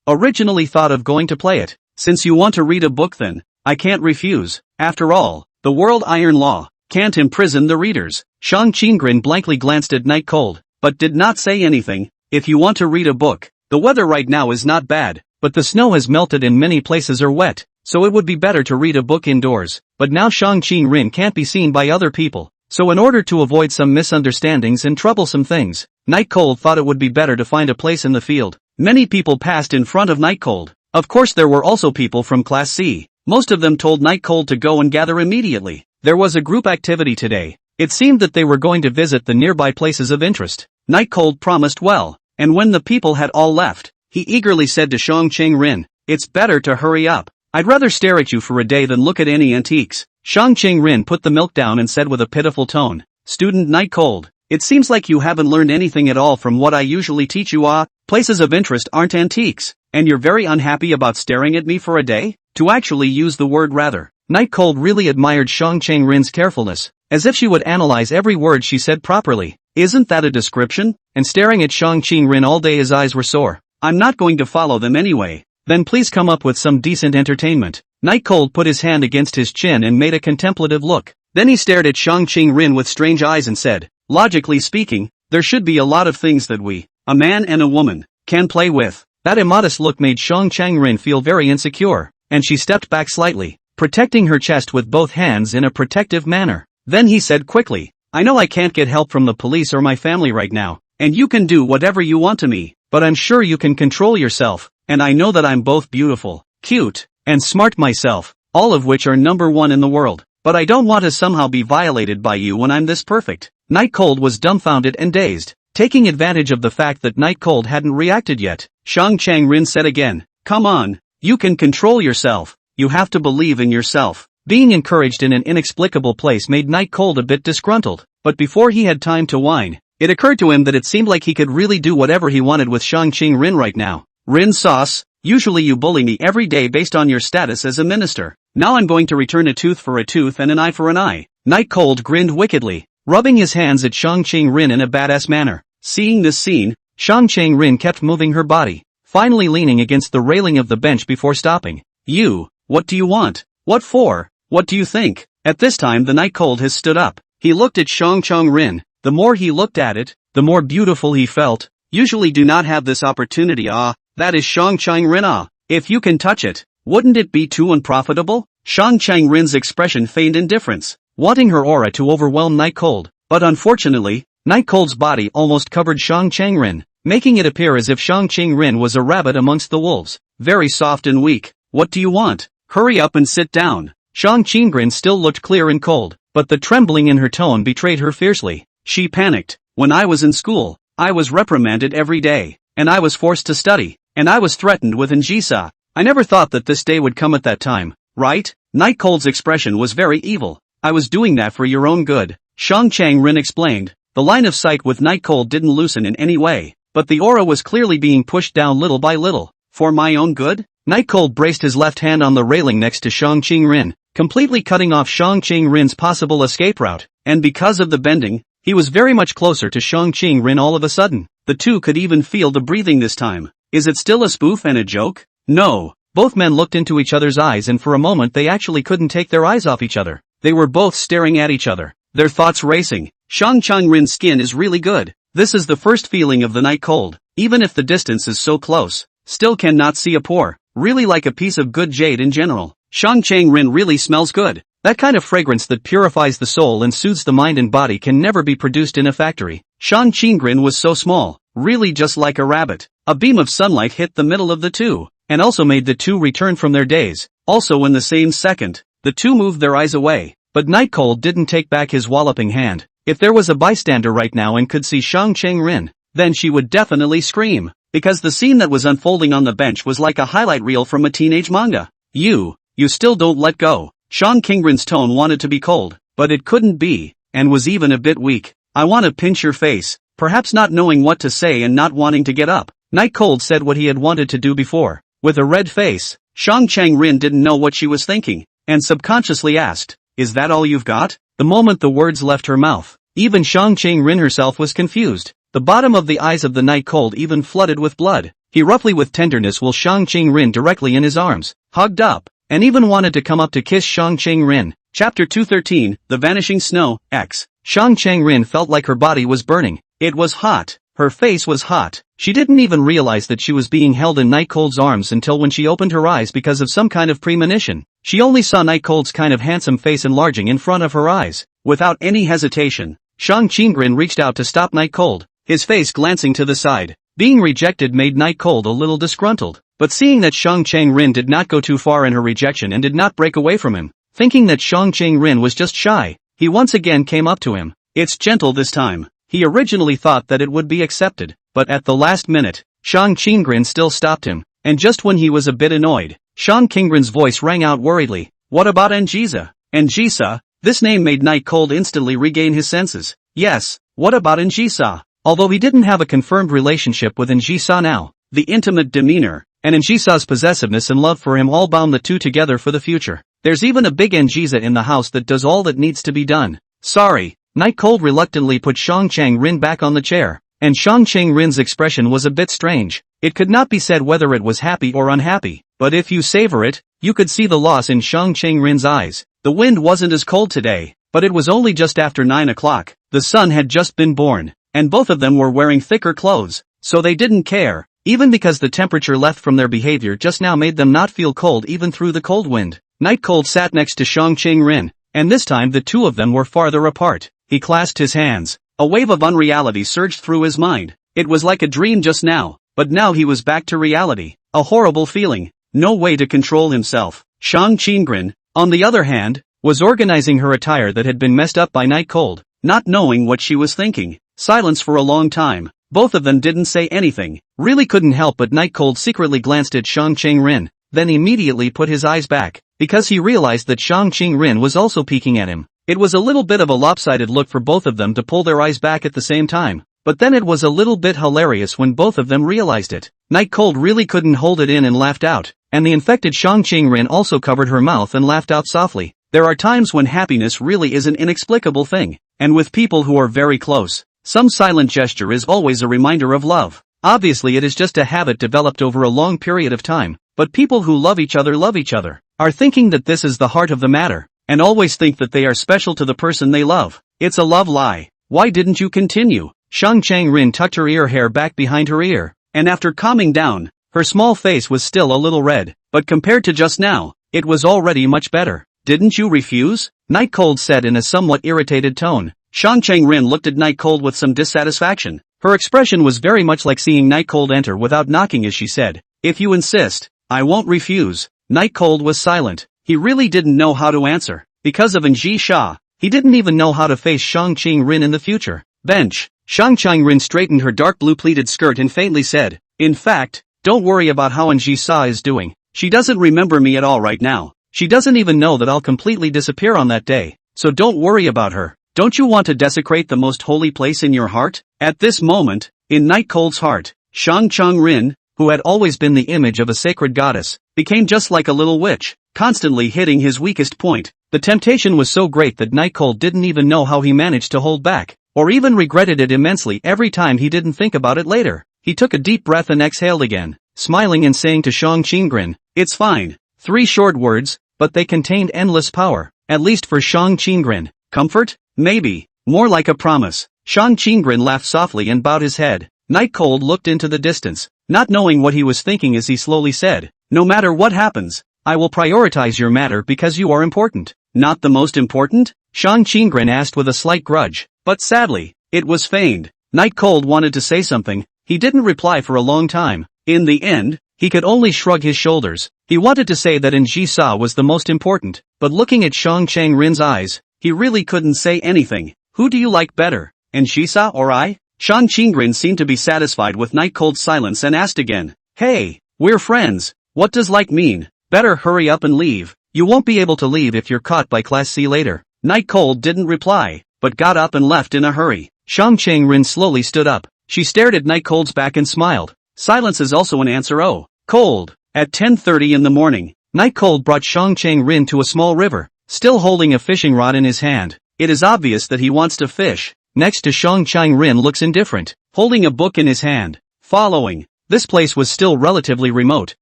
originally thought of going to play it. Since you want to read a book then, I can't refuse. After all, the world iron law can't imprison the readers. Shang Ching-rin blankly glanced at Night Cold, but did not say anything. If you want to read a book, the weather right now is not bad, but the snow has melted and many places are wet, so it would be better to read a book indoors. But now Shang Ching-rin can't be seen by other people, so in order to avoid some misunderstandings and troublesome things, Night Cold thought it would be better to find a place in the field. Many people passed in front of Night Cold. Of course there were also people from Class C. Most of them told Night Cold to go and gather immediately. There was a group activity today. It seemed that they were going to visit the nearby places of interest. Night Cold promised well, and when the people had all left, he eagerly said to Shang Ching-rin, it's better to hurry up. I'd rather stare at you for a day than look at any antiques. Shang Ching-rin put the milk down and said with a pitiful tone, Student Night Cold, it seems like you haven't learned anything at all from what I usually teach you. Places of interest aren't antiques, and you're very unhappy about staring at me for a day? To actually use the word rather. Night Cold really admired Shang Ching-rin's carefulness, as if she would analyze every word she said properly. Isn't that a description? And staring at Shang Ching-rin all day his eyes were sore. I'm not going to follow them anyway. Then please come up with some decent entertainment. Night Cold put his hand against his chin and made a contemplative look. Then he stared at Shang Ching-rin with strange eyes and said, logically speaking, there should be a lot of things that we, a man and a woman, can play with. That immodest look made Shang Chang-rin feel very insecure, and she stepped back slightly, protecting her chest with both hands in a protective manner. Then he said quickly, I know I can't get help from the police or my family right now, and you can do whatever you want to me, but I'm sure you can control yourself, and I know that I'm both beautiful, cute, and smart myself, all of which are number 1 in the world, but I don't want to somehow be violated by you when I'm this perfect. Night Cold was dumbfounded and dazed. Taking advantage of the fact that Night Cold hadn't reacted yet, Shang Chang-rin said again, come on, you can control yourself, you have to believe in yourself. Being encouraged in an inexplicable place made Night Cold a bit disgruntled, but before he had time to whine, it occurred to him that it seemed like he could really do whatever he wanted with Shang Ching-rin right now. Rin sauce, usually you bully me every day based on your status as a minister. Now I'm going to return a tooth for a tooth and an eye for an eye. Night Cold grinned wickedly, rubbing his hands at Shang Ching-rin in a badass manner. Seeing this scene, Shang Ching-rin kept moving her body, finally leaning against the railing of the bench before stopping. You, what do you want? What for? What do you think? At this time the Night Cold has stood up. He looked at Shang Ching-rin. The more he looked at it, the more beautiful he felt. Usually do not have this opportunity. That is Shang Ching-rin. If you can touch it, wouldn't it be too unprofitable? Shang Ching-rin's expression feigned indifference, wanting her aura to overwhelm Night Cold. But unfortunately, Night Cold's body almost covered Shang Ching-rin, making it appear as if Shang Ching-rin was a rabbit amongst the wolves. Very soft and weak. What do you want? Hurry up and sit down. Shang Ching-rin still looked clear and cold, but the trembling in her tone betrayed her fiercely. She panicked. When I was in school, I was reprimanded every day, and I was forced to study, and I was threatened with injisa. I never thought that this day would come at that time, right? Night Cold's expression was very evil. I was doing that for your own good, Shang Chang-rin explained. The line of sight with Night Cold didn't loosen in any way, but the aura was clearly being pushed down little by little. For my own good? Night Cold braced his left hand on the railing next to Shang Qingren, completely cutting off Shang Qingren's possible escape route, and because of the bending, he was very much closer to Shang Qingren all of a sudden. The two could even feel the breathing this time. Is it still a spoof and a joke? No. Both men looked into each other's eyes and for a moment they actually couldn't take their eyes off each other. They were both staring at each other, their thoughts racing. Shang Qingren's skin is really good. This is the first feeling of the Night Cold. Even if the distance is so close, still cannot see a pore. Really like a piece of good jade in general. Shang Qingren really smells good. That kind of fragrance that purifies the soul and soothes the mind and body can never be produced in a factory. Shang Qingren was so small, really just like a rabbit. A beam of sunlight hit the middle of the two, and also made the two return from their daze. Also in the same second, the two moved their eyes away, but Night Cold didn't take back his walloping hand. If there was a bystander right now and could see Shang Qingren, then she would definitely scream, because the scene that was unfolding on the bench was like a highlight reel from a teenage manga. You still don't let go. Shang Qingren's tone wanted to be cold, but it couldn't be, and was even a bit weak. I want to pinch your face, perhaps not knowing what to say and not wanting to get up. Night Cold said what he had wanted to do before. With a red face, Shang Qingren didn't know what she was thinking, and subconsciously asked, "Is that all you've got?" The moment the words left her mouth, even Shang Qingren herself was confused. The bottom of the eyes of the Night Cold even flooded with blood. He roughly with tenderness will Shang Qingren directly in his arms, hugged up, and even wanted to come up to kiss Shang Qingren. Chapter 213, The Vanishing Snow, X. Shang Qingren felt like her body was burning. It was hot. Her face was hot. She didn't even realize that she was being held in Night Cold's arms until when she opened her eyes because of some kind of premonition. She only saw Night Cold's kind of handsome face enlarging in front of her eyes. Without any hesitation, Shang Qingren reached out to stop Night Cold, his face glancing to the side. Being rejected made Night Cold a little disgruntled, but seeing that Shang Qingren did not go too far in her rejection and did not break away from him, thinking that Shang Qingren was just shy, he once again came up to him. It's gentle this time. He originally thought that it would be accepted, but at the last minute, Shang Qingren still stopped him, and just when he was a bit annoyed, Shang Qingren's voice rang out worriedly. What about Njisa? Njisa? This name made Night Cold instantly regain his senses. Yes, what about Njisa? Although he didn't have a confirmed relationship with Njisa now, the intimate demeanor, and Njisa's possessiveness and love for him all bound the two together for the future. There's even a big Njisa in the house that does all that needs to be done. Sorry. Night Cold reluctantly put Shang Qingren back on the chair, and Shang Qingren's expression was a bit strange. It could not be said whether it was happy or unhappy, but if you savor it, you could see the loss in Shang Qingren's eyes. The wind wasn't as cold today, but it was only just after 9 o'clock. The sun had just been born, and both of them were wearing thicker clothes, so they didn't care, even because the temperature left from their behavior just now made them not feel cold even through the cold wind. Night Cold sat next to Shang Qingren, and this time the two of them were farther apart. He clasped his hands. A wave of unreality surged through his mind. It was like a dream just now, but now he was back to reality. A horrible feeling. No way to control himself. Shang Qingren, on the other hand, was organizing her attire that had been messed up by Night Cold, not knowing what she was thinking. Silence for a long time. Both of them didn't say anything. Really couldn't help but Night Cold secretly glanced at Shang Qingren, then immediately put his eyes back, because he realized that Shang Qingren was also peeking at him. It was a little bit of a lopsided look for both of them to pull their eyes back at the same time, but then it was a little bit hilarious when both of them realized it. Night Cold really couldn't hold it in and laughed out, and the infected Shang Qingren also covered her mouth and laughed out softly. There are times when happiness really is an inexplicable thing, and with people who are very close, some silent gesture is always a reminder of love. Obviously it is just a habit developed over a long period of time, but people who love each other, are thinking that this is the heart of the matter, and always think that they are special to the person they love. It's a love lie. Why didn't you continue? Shang Qingren tucked her ear hair back behind her ear, and after calming down, her small face was still a little red, but compared to just now, it was already much better. Didn't you refuse? Night Cold said in a somewhat irritated tone. Shang Qingren looked at Night Cold with some dissatisfaction. Her expression was very much like seeing Night Cold enter without knocking as she said, "If you insist, I won't refuse." Night Cold was silent. He really didn't know how to answer. Because of Njisa, he didn't even know how to face Shang Qingren in the future. Bench. Shang Qingren straightened her dark blue pleated skirt and faintly said, "In fact, don't worry about how Njisa is doing. She doesn't remember me at all right now. She doesn't even know that I'll completely disappear on that day, so don't worry about her. Don't you want to desecrate the most holy place in your heart?" At this moment, in Night Cold's heart, Shang Qingren, who had always been the image of a sacred goddess, became just like a little witch, constantly hitting his weakest point. The temptation was so great that Night Cold didn't even know how he managed to hold back, or even regretted it immensely every time he didn't think about it later. He took a deep breath and exhaled again, smiling and saying to Shang Qinggren, "It's fine." 3 short words, but they contained endless power, at least for Shang Qinggren. Comfort? Maybe. More like a promise. Shang Qinggren laughed softly and bowed his head. Night Cold looked into the distance, not knowing what he was thinking as he slowly said, "No matter what happens, I will prioritize your matter because you are important." Not the most important? Shang Qinggren asked with a slight grudge, but sadly, it was feigned. Night Cold wanted to say something, he didn't reply for a long time. In the end, he could only shrug his shoulders. He wanted to say that Ji-sa was the most important, but looking at Shang Chang-rin's eyes, he really couldn't say anything. Who do you like better, Ji-sa or I? Shang Qinggren seemed to be satisfied with Night Cold's silence and asked again, "Hey, we're friends. What does like mean? Better hurry up and leave. You won't be able to leave if you're caught by Class C later." Night Cold didn't reply, but got up and left in a hurry. Shang Chang-rin slowly stood up. She stared at Night Cold's back and smiled. Silence is also an answer. Oh, cold. At 10:30 in the morning, Night Cold brought Shang Chang-rin to a small river, still holding a fishing rod in his hand. It is obvious that he wants to fish. Next to Shang Chang-rin looks indifferent, holding a book in his hand. Following. This place was still relatively remote,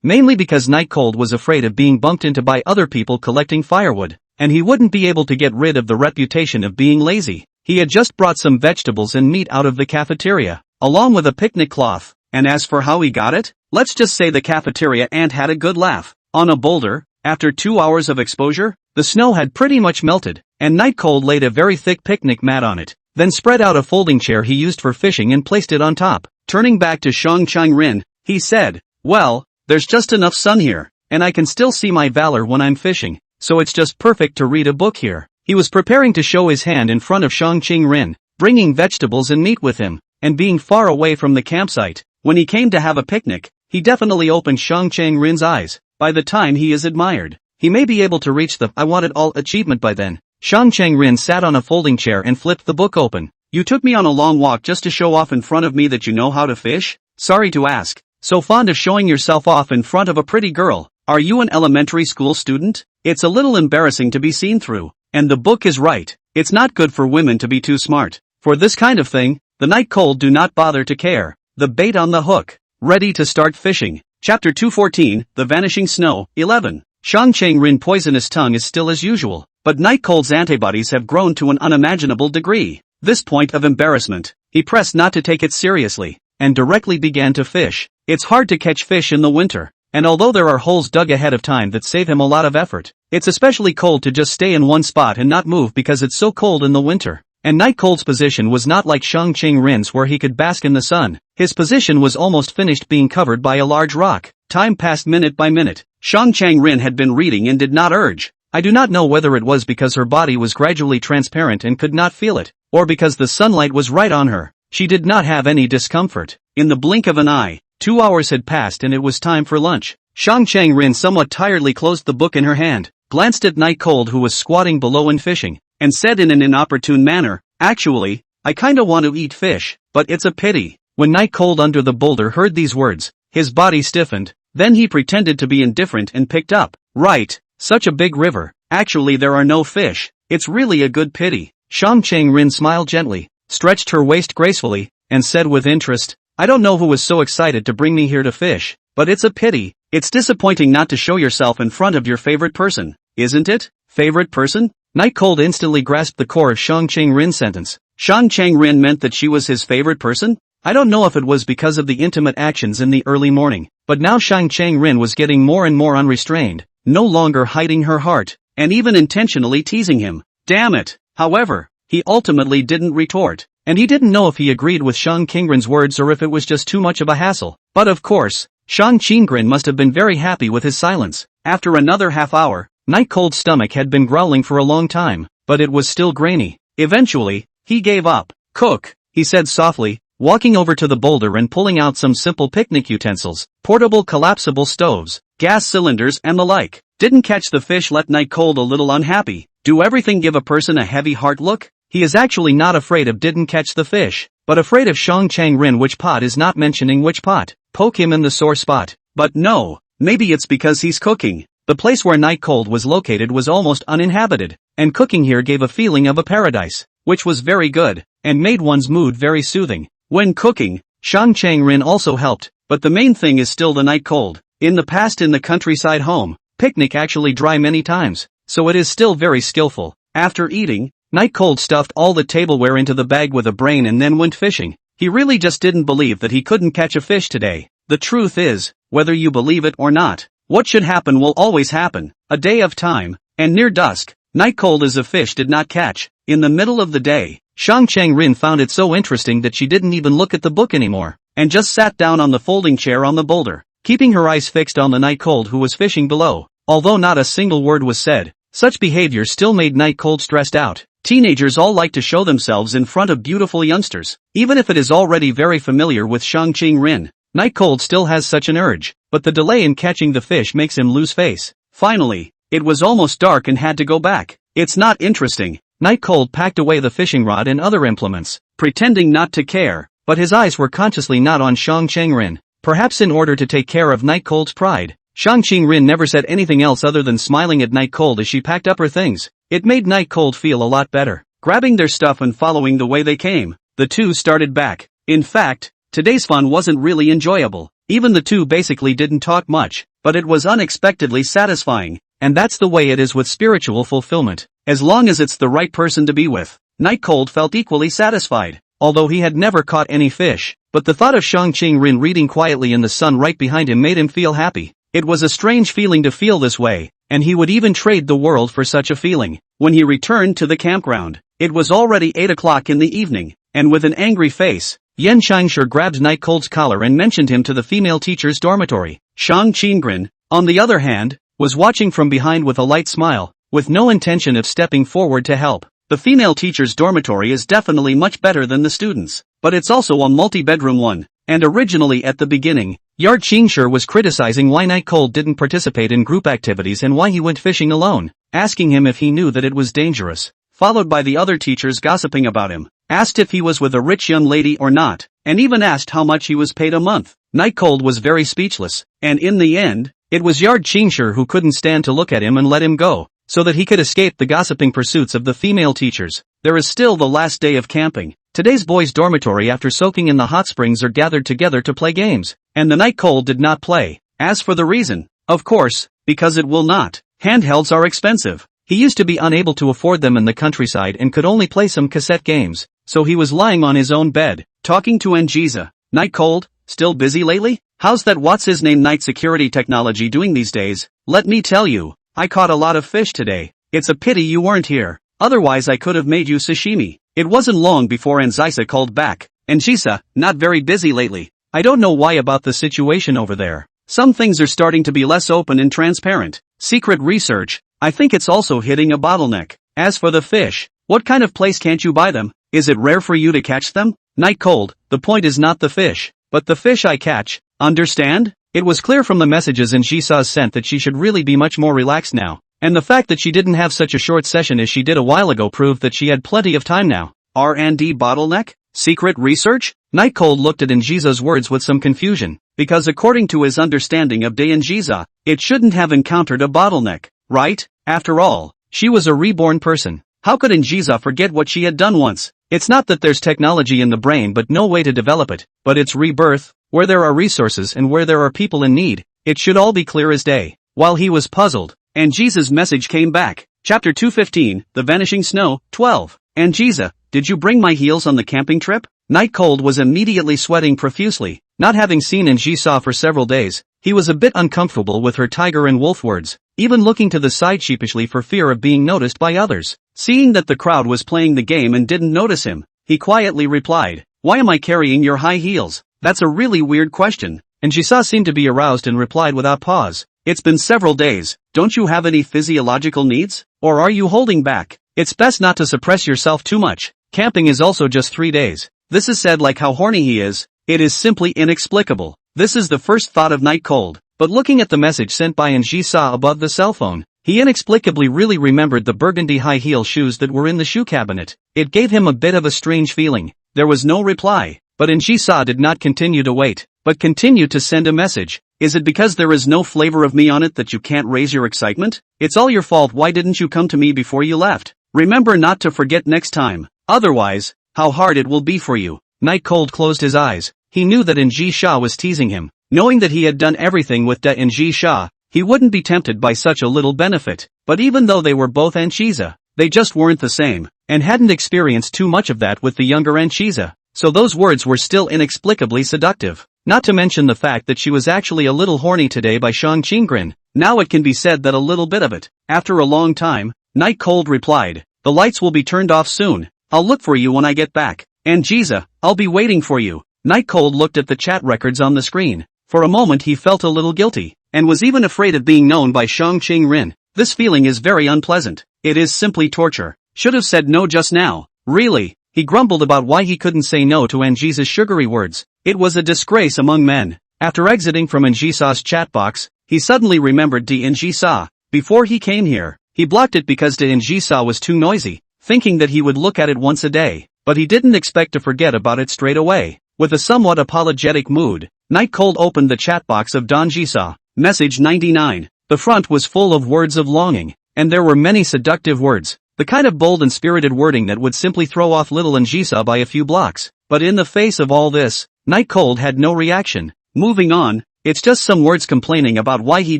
mainly because Night Cold was afraid of being bumped into by other people collecting firewood, and he wouldn't be able to get rid of the reputation of being lazy. He had just brought some vegetables and meat out of the cafeteria, along with a picnic cloth, and as for how he got it, let's just say the cafeteria ant had a good laugh. On a boulder, after 2 hours of exposure, the snow had pretty much melted, and Night Cold laid a very thick picnic mat on it, then spread out a folding chair he used for fishing and placed it on top. Turning back to Shang Chang-rin, he said, "Well, there's just enough sun here, and I can still see my valor when I'm fishing, so it's just perfect to read a book here." He was preparing to show his hand in front of Shang Chang-rin, bringing vegetables and meat with him, and being far away from the campsite. When he came to have a picnic, he definitely opened Shang Chang-rin's eyes. By the time he is admired, he may be able to reach the "I want it all" achievement by then. Shang Chang-rin sat on a folding chair and flipped the book open. "You took me on a long walk just to show off in front of me that you know how to fish? Sorry to ask. So fond of showing yourself off in front of a pretty girl. Are you an elementary school student? It's a little embarrassing to be seen through. And the book is right. It's not good for women to be too smart. For this kind of thing, the Night Cold do not bother to care. The bait on the hook. Ready to start fishing." Chapter 214, The Vanishing Snow, 11. Shang Chang-rin poisonous tongue is still as usual, but Night Cold's antibodies have grown to an unimaginable degree. This point of embarrassment, he pressed not to take it seriously, and directly began to fish. It's hard to catch fish in the winter, and although there are holes dug ahead of time that save him a lot of effort, it's especially cold to just stay in one spot and not move because it's so cold in the winter. And Night Cold's position was not like Shang Chang-rin's where he could bask in the sun. His position was almost finished being covered by a large rock. Time passed minute by minute. Shang Chang-rin had been reading and did not urge. I do not know whether it was because her body was gradually transparent and could not feel it, or because the sunlight was right on her. She did not have any discomfort. In the blink of an eye, 2 hours had passed and it was time for lunch. Shang Chang-rin somewhat tiredly closed the book in her hand, glanced at Night Cold who was squatting below and fishing, and said in an inopportune manner, "Actually, I kinda want to eat fish, but it's a pity." When Night Cold under the boulder heard these words, his body stiffened, then he pretended to be indifferent and picked up. "Right, such a big river, actually there are no fish, it's really a good pity." Shang Chang-rin smiled gently, stretched her waist gracefully, and said with interest, "I don't know who was so excited to bring me here to fish, but it's a pity. It's disappointing not to show yourself in front of your favorite person, isn't it?" Favorite person? Night Cold instantly grasped the core of Shang Chang-rin's sentence. Shang Chang-rin meant that she was his favorite person? I don't know if it was because of the intimate actions in the early morning, but now Shang Chang-rin was getting more and more unrestrained, no longer hiding her heart, and even intentionally teasing him. Damn it! However, he ultimately didn't retort, and he didn't know if he agreed with Shang Qinggren's words or if it was just too much of a hassle. But of course, Shang Qinggren must have been very happy with his silence. After another half hour, Night Cold's stomach had been growling for a long time, but it was still grainy. Eventually, he gave up. "Cook," he said softly, walking over to the boulder and pulling out some simple picnic utensils, portable collapsible stoves, gas cylinders and the like. Didn't catch the fish let Night Cold a little unhappy. Do everything give a person a heavy heart look? He is actually not afraid of didn't catch the fish, but afraid of Shang Chang-rin which pot is not mentioning which pot. Poke him in the sore spot. But no, Maybe it's because he's cooking. The place where Night Cold was located was almost uninhabited, and cooking here gave a feeling of a paradise, which was very good, and made one's mood very soothing. When cooking, Shang Chang-rin also helped, but the main thing is still the Night Cold. In the past in the countryside home, picnic actually dry many times, so it is still very skillful. After eating, Night Cold stuffed all the tableware into the bag with a brain and then went fishing. He really just didn't believe that he couldn't catch a fish today. The truth is, whether you believe it or not, what should happen will always happen. A day of time, and near dusk, Night Cold as a fish did not catch. In the middle of the day, Shang Chang-rin found it so interesting that she didn't even look at the book anymore, and just sat down on the folding chair on the boulder, keeping her eyes fixed on the Night Cold who was fishing below. Although not a single word was said, such behavior still made Night Cold stressed out. Teenagers all like to show themselves in front of beautiful youngsters. Even if it is already very familiar with Shang Chang-rin, Night Cold still has such an urge, but the delay in catching the fish makes him lose face. Finally, it was almost dark and had to go back. It's not interesting. Night Cold packed away the fishing rod and other implements, pretending not to care, but his eyes were consciously not on Shang Chang-rin. Perhaps in order to take care of Night Cold's pride, Shang Chang-rin never said anything else other than smiling at Night Cold as she packed up her things. It made Night Cold feel a lot better. Grabbing their stuff and following the way they came, the two started back. In fact, today's fun wasn't really enjoyable. Even the two basically didn't talk much, but it was unexpectedly satisfying, and that's the way it is with spiritual fulfillment. As long as it's the right person to be with, Night Cold felt equally satisfied, although he had never caught any fish, but the thought of Shang Chang-rin reading quietly in the sun right behind him made him feel happy. It was a strange feeling to feel this way, and he would even trade the world for such a feeling. When he returned to the campground, it was already 8 o'clock in the evening, and with an angry face, Yen Qingsher grabbed Night Cold's collar and mentioned him to the female teacher's dormitory. Shang Chang-rin, on the other hand, was watching from behind with a light smile, with no intention of stepping forward to help. The female teacher's dormitory is definitely much better than the students', but it's also a multi-bedroom one, and originally at the beginning, Yard Qingsher was criticizing why Night Cold didn't participate in group activities and why he went fishing alone, asking him if he knew that it was dangerous, followed by the other teachers gossiping about him, asked if he was with a rich young lady or not, and even asked how much he was paid a month. Night Cold was very speechless, and in the end, it was Yard Qingsher who couldn't stand to look at him and let him go, so that he could escape the gossiping pursuits of the female teachers. There is still the last day of camping. Today's boys' dormitory after soaking in the hot springs are gathered together to play games, and the Night Cold did not play. As for the reason, of course, because it will not. Handhelds are expensive. He used to be unable to afford them in the countryside and could only play some cassette games, so he was lying on his own bed, talking to Anjiza. Night Cold, still busy lately? How's that what's-his-name night security technology doing these days? Let me tell you, I caught a lot of fish today. It's a pity you weren't here. Otherwise I could have made you sashimi. It wasn't long before Anjiza called back. Anjiza, not very busy lately. I don't know why about the situation over there. Some things are starting to be less open and transparent. Secret research, I think it's also hitting a bottleneck. As for the fish, what kind of place can't you buy them? Is it rare for you to catch them? Night Cold, the point is not the fish, but the fish I catch, understand? It was clear from the messages Anjiza sent that she should really be much more relaxed now. And the fact that she didn't have such a short session as she did a while ago proved that she had plenty of time now. R&D bottleneck? Secret research? Night Cold looked at Anjiza's words with some confusion, because according to his understanding of Anjiza, it shouldn't have encountered a bottleneck, right? After all, she was a reborn person. How could Anjiza forget what she had done once? It's not that there's technology in the brain but no way to develop it, but it's rebirth, where there are resources and where there are people in need. It should all be clear as day. While he was puzzled, Anjiza's message came back. Chapter 215, The Vanishing Snow, 12. Anjiza, did you bring my heels on the camping trip? Night Cold was immediately sweating profusely. Not having seen Anjiza for several days, he was a bit uncomfortable with her tiger and wolf words, even looking to the side sheepishly for fear of being noticed by others. Seeing that the crowd was playing the game and didn't notice him, he quietly replied, "Why am I carrying your high heels? That's a really weird question." Anjiza seemed to be aroused and replied without pause, "It's been several days, don't you have any physiological needs? Or are you holding back? It's best not to suppress yourself too much. Camping is also just 3 days." This is said like how horny he is. It is simply inexplicable. This is the first thought of Night Cold, but looking at the message sent by Anjiza above the cell phone, he inexplicably really remembered the burgundy high heel shoes that were in the shoe cabinet. It gave him a bit of a strange feeling. There was no reply, but Anjiza did not continue to wait, but continued to send a message. Is it because there is no flavor of me on it that you can't raise your excitement? It's all your fault. Why didn't you come to me before you left? Remember not to forget next time. Otherwise, how hard it will be for you. Night Cold closed his eyes. He knew that In-ji Sha was teasing him. Knowing that he had done everything with Da In-ji Sha, he wouldn't be tempted by such a little benefit. But even though they were both Anchiza, they just weren't the same, and hadn't experienced too much of that with the younger Anchiza. So those words were still inexplicably seductive. Not to mention the fact that she was actually a little horny today by Shang Qinggren. Now it can be said that a little bit of it. After a long time, Night Cold replied, "The lights will be turned off soon. I'll look for you when I get back. Anchiza, I'll be waiting for you." Night Cold looked at the chat records on the screen. For a moment he felt a little guilty, and was even afraid of being known by Shang Qinggren. This feeling is very unpleasant. It is simply torture. Should have said no just now. Really. He grumbled about why he couldn't say no to Anjisa's sugary words. It was a disgrace among men. After exiting from Anjisa's chat box, he suddenly remembered Da In-ji-sa. Before he came here, he blocked it because Da In-ji-sa was too noisy, thinking that he would look at it once a day. But he didn't expect to forget about it straight away. With a somewhat apologetic mood, Night Cold opened the chat box of Don Ji-sa. Message 99. The front was full of words of longing, and there were many seductive words. The kind of bold and spirited wording that would simply throw off little Anjisa by a few blocks. But in the face of all this, Night Cold had no reaction. Moving on, it's just some words complaining about why he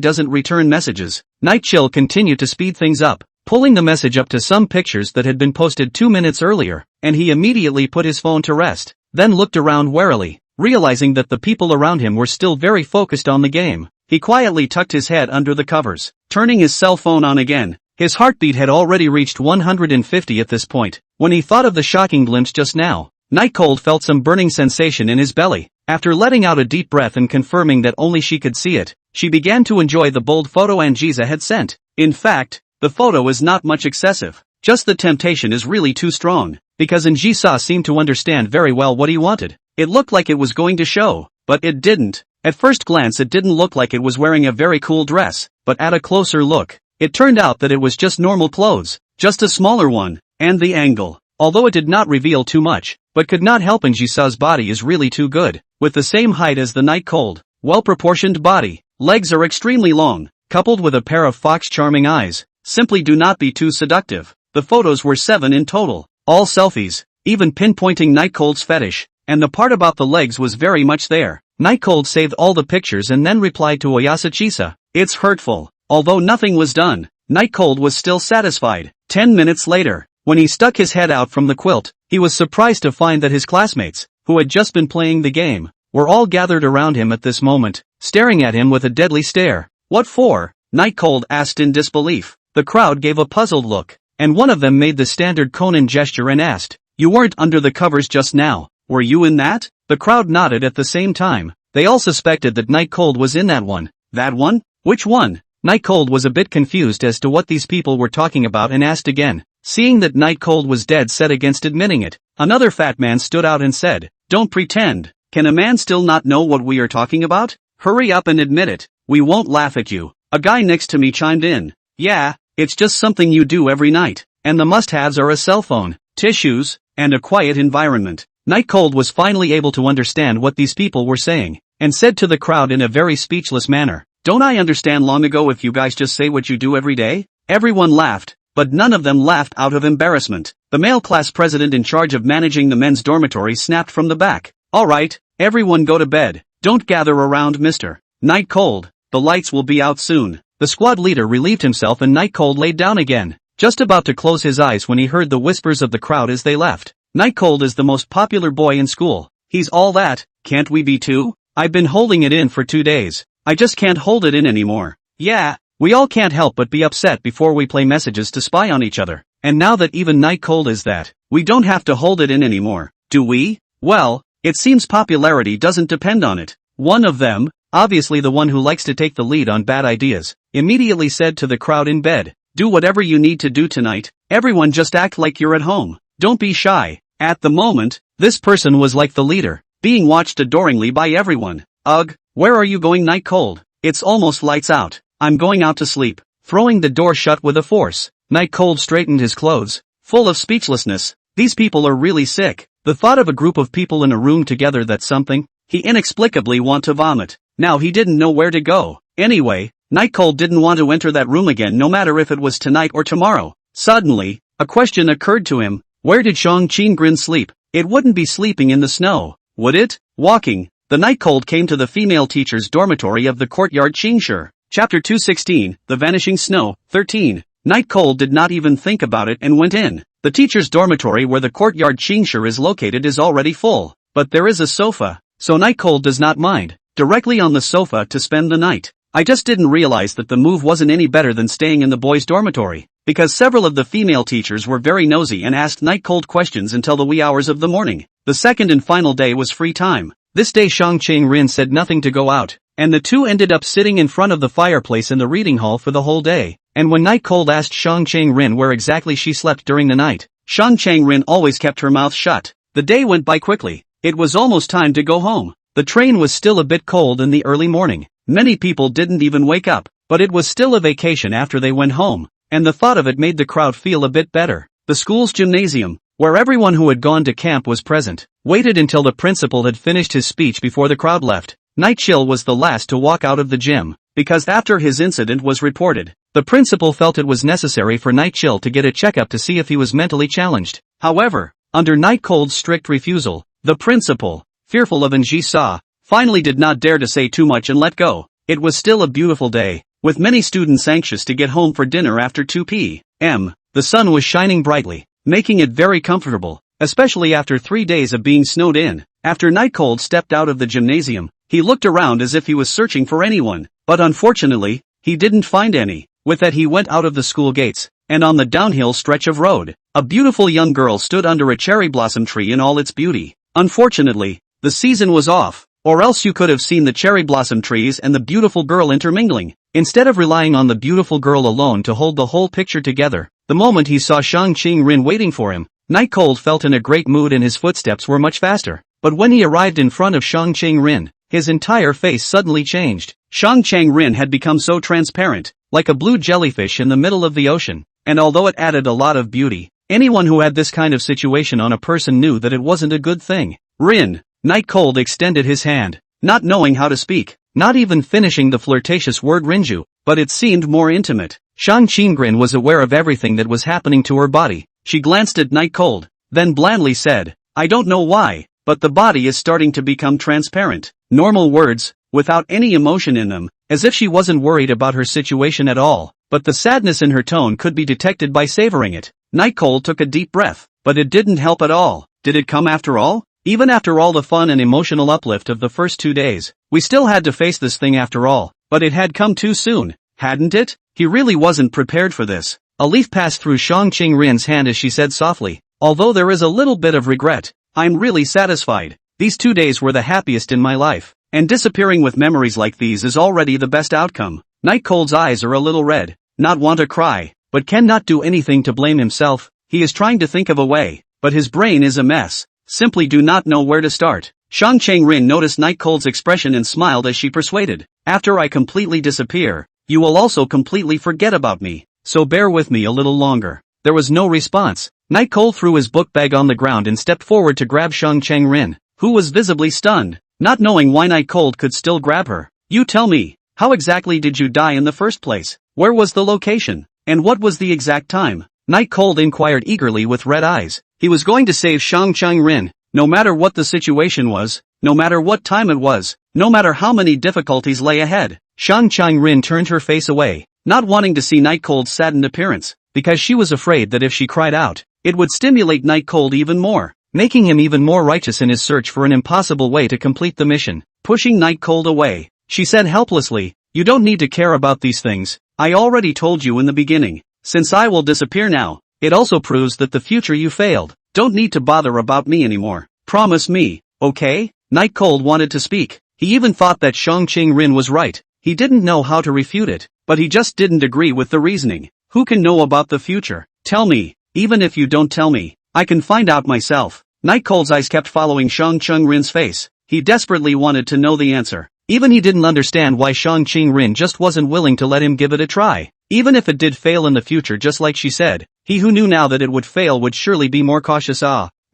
doesn't return messages. Night Chill continued to speed things up, pulling the message up to some pictures that had been posted 2 minutes earlier, and he immediately put his phone to rest, then looked around warily, realizing that the people around him were still very focused on the game. He quietly tucked his head under the covers, turning his cell phone on again. His heartbeat had already reached 150 at this point. When he thought of the shocking glimpse just now, Night Cold felt some burning sensation in his belly. After letting out a deep breath and confirming that only she could see it, she began to enjoy the bold photo Anjisa had sent. In fact, the photo is not much excessive. Just the temptation is really too strong, because Anjisa seemed to understand very well what he wanted. It looked like it was going to show, but it didn't. At first glance it didn't look like it was wearing a very cool dress, but at a closer look, it turned out that it was just normal clothes, just a smaller one, and the angle, although it did not reveal too much, but could not help Anjisa's body is really too good, with the same height as the Night Cold, well-proportioned body, legs are extremely long, coupled with a pair of fox charming eyes, simply do not be too seductive. The photos were 7 in total, all selfies, even pinpointing Night Cold's fetish, and the part about the legs was very much there. Night Cold saved all the pictures and then replied to Oyasa Chisa, "It's hurtful." Although nothing was done, Night Cold was still satisfied. 10 minutes later, when he stuck his head out from the quilt, he was surprised to find that his classmates, who had just been playing the game, were all gathered around him at this moment, staring at him with a deadly stare. "What for?" Night Cold asked in disbelief. The crowd gave a puzzled look, and one of them made the standard Conan gesture and asked, "You weren't under the covers just now, were you in that?" The crowd nodded at the same time. They all suspected that Night Cold was in that one. That one? Which one? Night Cold was a bit confused as to what these people were talking about and asked again. Seeing that Night Cold was dead set against admitting it, another fat man stood out and said, "Don't pretend. Can a man still not know what we are talking about? Hurry up and admit it. We won't laugh at you." A guy next to me chimed in, "Yeah, it's just something you do every night, and the must-haves are a cell phone, tissues, and a quiet environment." Night Cold was finally able to understand what these people were saying, and said to the crowd in a very speechless manner, "Don't I understand long ago if you guys just say what you do every day?" Everyone laughed, but none of them laughed out of embarrassment. The male class president in charge of managing the men's dormitory snapped from the back, "All right, everyone go to bed. Don't gather around Mr. Night Cold. The lights will be out soon." The squad leader relieved himself and Night Cold laid down again, just about to close his eyes when he heard the whispers of the crowd as they left. Night Cold is the most popular boy in school. He's all that, can't we be too? I've been holding it in for 2 days. I just can't hold it in anymore. Yeah, we all can't help but be upset before we play messages to spy on each other. And now that even Night Cold is that, we don't have to hold it in anymore, do we? Well, it seems popularity doesn't depend on it. One of them, obviously the one who likes to take the lead on bad ideas, immediately said to the crowd in bed, "Do whatever you need to do tonight. Everyone just act like you're at home. Don't be shy." At the moment, this person was like the leader, being watched adoringly by everyone. "Ugh, where are you going, Night Cold? It's almost lights out. I'm going out to sleep." Throwing the door shut with a force, Night Cold straightened his clothes, full of speechlessness. These people are really sick. The thought of a group of people in a room together, that's something. He inexplicably want to vomit. Now he didn't know where to go. Anyway, Night Cold didn't want to enter that room again no matter if it was tonight or tomorrow. Suddenly, a question occurred to him. Where did Shang Qinggren sleep? It wouldn't be sleeping in the snow, would it? Walking, the Night Cold came to the female teacher's dormitory of the courtyard Qingshi. Chapter 216, The Vanishing Snow, 13. Night Cold did not even think about it and went in. The teacher's dormitory where the courtyard Qingshi is located is already full, but there is a sofa, so Night Cold does not mind, directly on the sofa to spend the night. I just didn't realize that the move wasn't any better than staying in the boys' dormitory, because several of the female teachers were very nosy and asked Night Cold questions until the wee hours of the morning. The second and final day was free time. This day Shang Qinggren said nothing to go out, and the two ended up sitting in front of the fireplace in the reading hall for the whole day. And when Night Cold asked Shang Qinggren where exactly she slept during the night, Shang Qinggren always kept her mouth shut. The day went by quickly. It was almost time to go home. The train was still a bit cold in the early morning. Many people didn't even wake up, but it was still a vacation after they went home, and the thought of it made the crowd feel a bit better. The school's gymnasium, where everyone who had gone to camp was present, waited until the principal had finished his speech before the crowd left. Night Chill was the last to walk out of the gym, because after his incident was reported, the principal felt it was necessary for Night Chill to get a checkup to see if he was mentally challenged. However, under Night Cold's strict refusal, the principal, fearful of Ji-sa, finally did not dare to say too much and let go. It was still a beautiful day, with many students anxious to get home for dinner after 2 p.m. The sun was shining brightly, making it very comfortable, especially after 3 days of being snowed in. After Night Cold stepped out of the gymnasium, he looked around as if he was searching for anyone, but unfortunately, he didn't find any. With that he went out of the school gates, and on the downhill stretch of road, a beautiful young girl stood under a cherry blossom tree in all its beauty. Unfortunately, the season was off, or else you could have seen the cherry blossom trees and the beautiful girl intermingling. Instead of relying on the beautiful girl alone to hold the whole picture together, the moment he saw Shang Qinggren waiting for him, Night Cold felt in a great mood and his footsteps were much faster. But when he arrived in front of Shang Qinggren, his entire face suddenly changed. Shang Qinggren had become so transparent, like a blue jellyfish in the middle of the ocean, and although it added a lot of beauty, anyone who had this kind of situation on a person knew that it wasn't a good thing. Rin, Night Cold extended his hand, not knowing how to speak, not even finishing the flirtatious word Rinju, but it seemed more intimate. Shang Qinggren was aware of everything that was happening to her body. She glanced at Night Cold, then blandly said, I don't know why, but the body is starting to become transparent. Normal words, without any emotion in them, as if she wasn't worried about her situation at all, but the sadness in her tone could be detected by savoring it. Night Cold took a deep breath, but it didn't help at all. Did it come after all? Even after all the fun and emotional uplift of the first 2 days, we still had to face this thing after all, but it had come too soon, hadn't it? He really wasn't prepared for this. A leaf passed through Shang Qinggren's hand as she said softly, although there is a little bit of regret, I'm really satisfied. These 2 days were the happiest in my life, and disappearing with memories like these is already the best outcome. Night Cold's eyes are a little red, not want to cry, but cannot do anything to blame himself. He is trying to think of a way, but his brain is a mess, simply do not know where to start. Shang Qinggren noticed Night Cold's expression and smiled as she persuaded, after I completely disappear, you will also completely forget about me, so bear with me a little longer. There was no response. Night Cold threw his book bag on the ground and stepped forward to grab Shang Qinggren, who was visibly stunned, not knowing why Night Cold could still grab her. You tell me, how exactly did you die in the first place? Where was the location? And what was the exact time? Night Cold inquired eagerly with red eyes. He was going to save Shang Qinggren, no matter what the situation was, no matter what time it was, no matter how many difficulties lay ahead. Shang Qinggren turned her face away, not wanting to see Night Cold's saddened appearance, because she was afraid that if she cried out, it would stimulate Night Cold even more, making him even more righteous in his search for an impossible way to complete the mission. Pushing Night Cold away, she said helplessly, you don't need to care about these things, I already told you in the beginning. Since I will disappear now, it also proves that the future you failed. Don't need to bother about me anymore. Promise me, okay? Night Cold wanted to speak. He even thought that Shang Qinggren was right. He didn't know how to refute it, but he just didn't agree with the reasoning. Who can know about the future? Tell me. Even if you don't tell me, I can find out myself. Night Cold's eyes kept following Shang Qinggren's face. He desperately wanted to know the answer. Even he didn't understand why Shang Qinggren just wasn't willing to let him give it a try. Even if it did fail in the future just like she said, he who knew now that it would fail would surely be more cautious.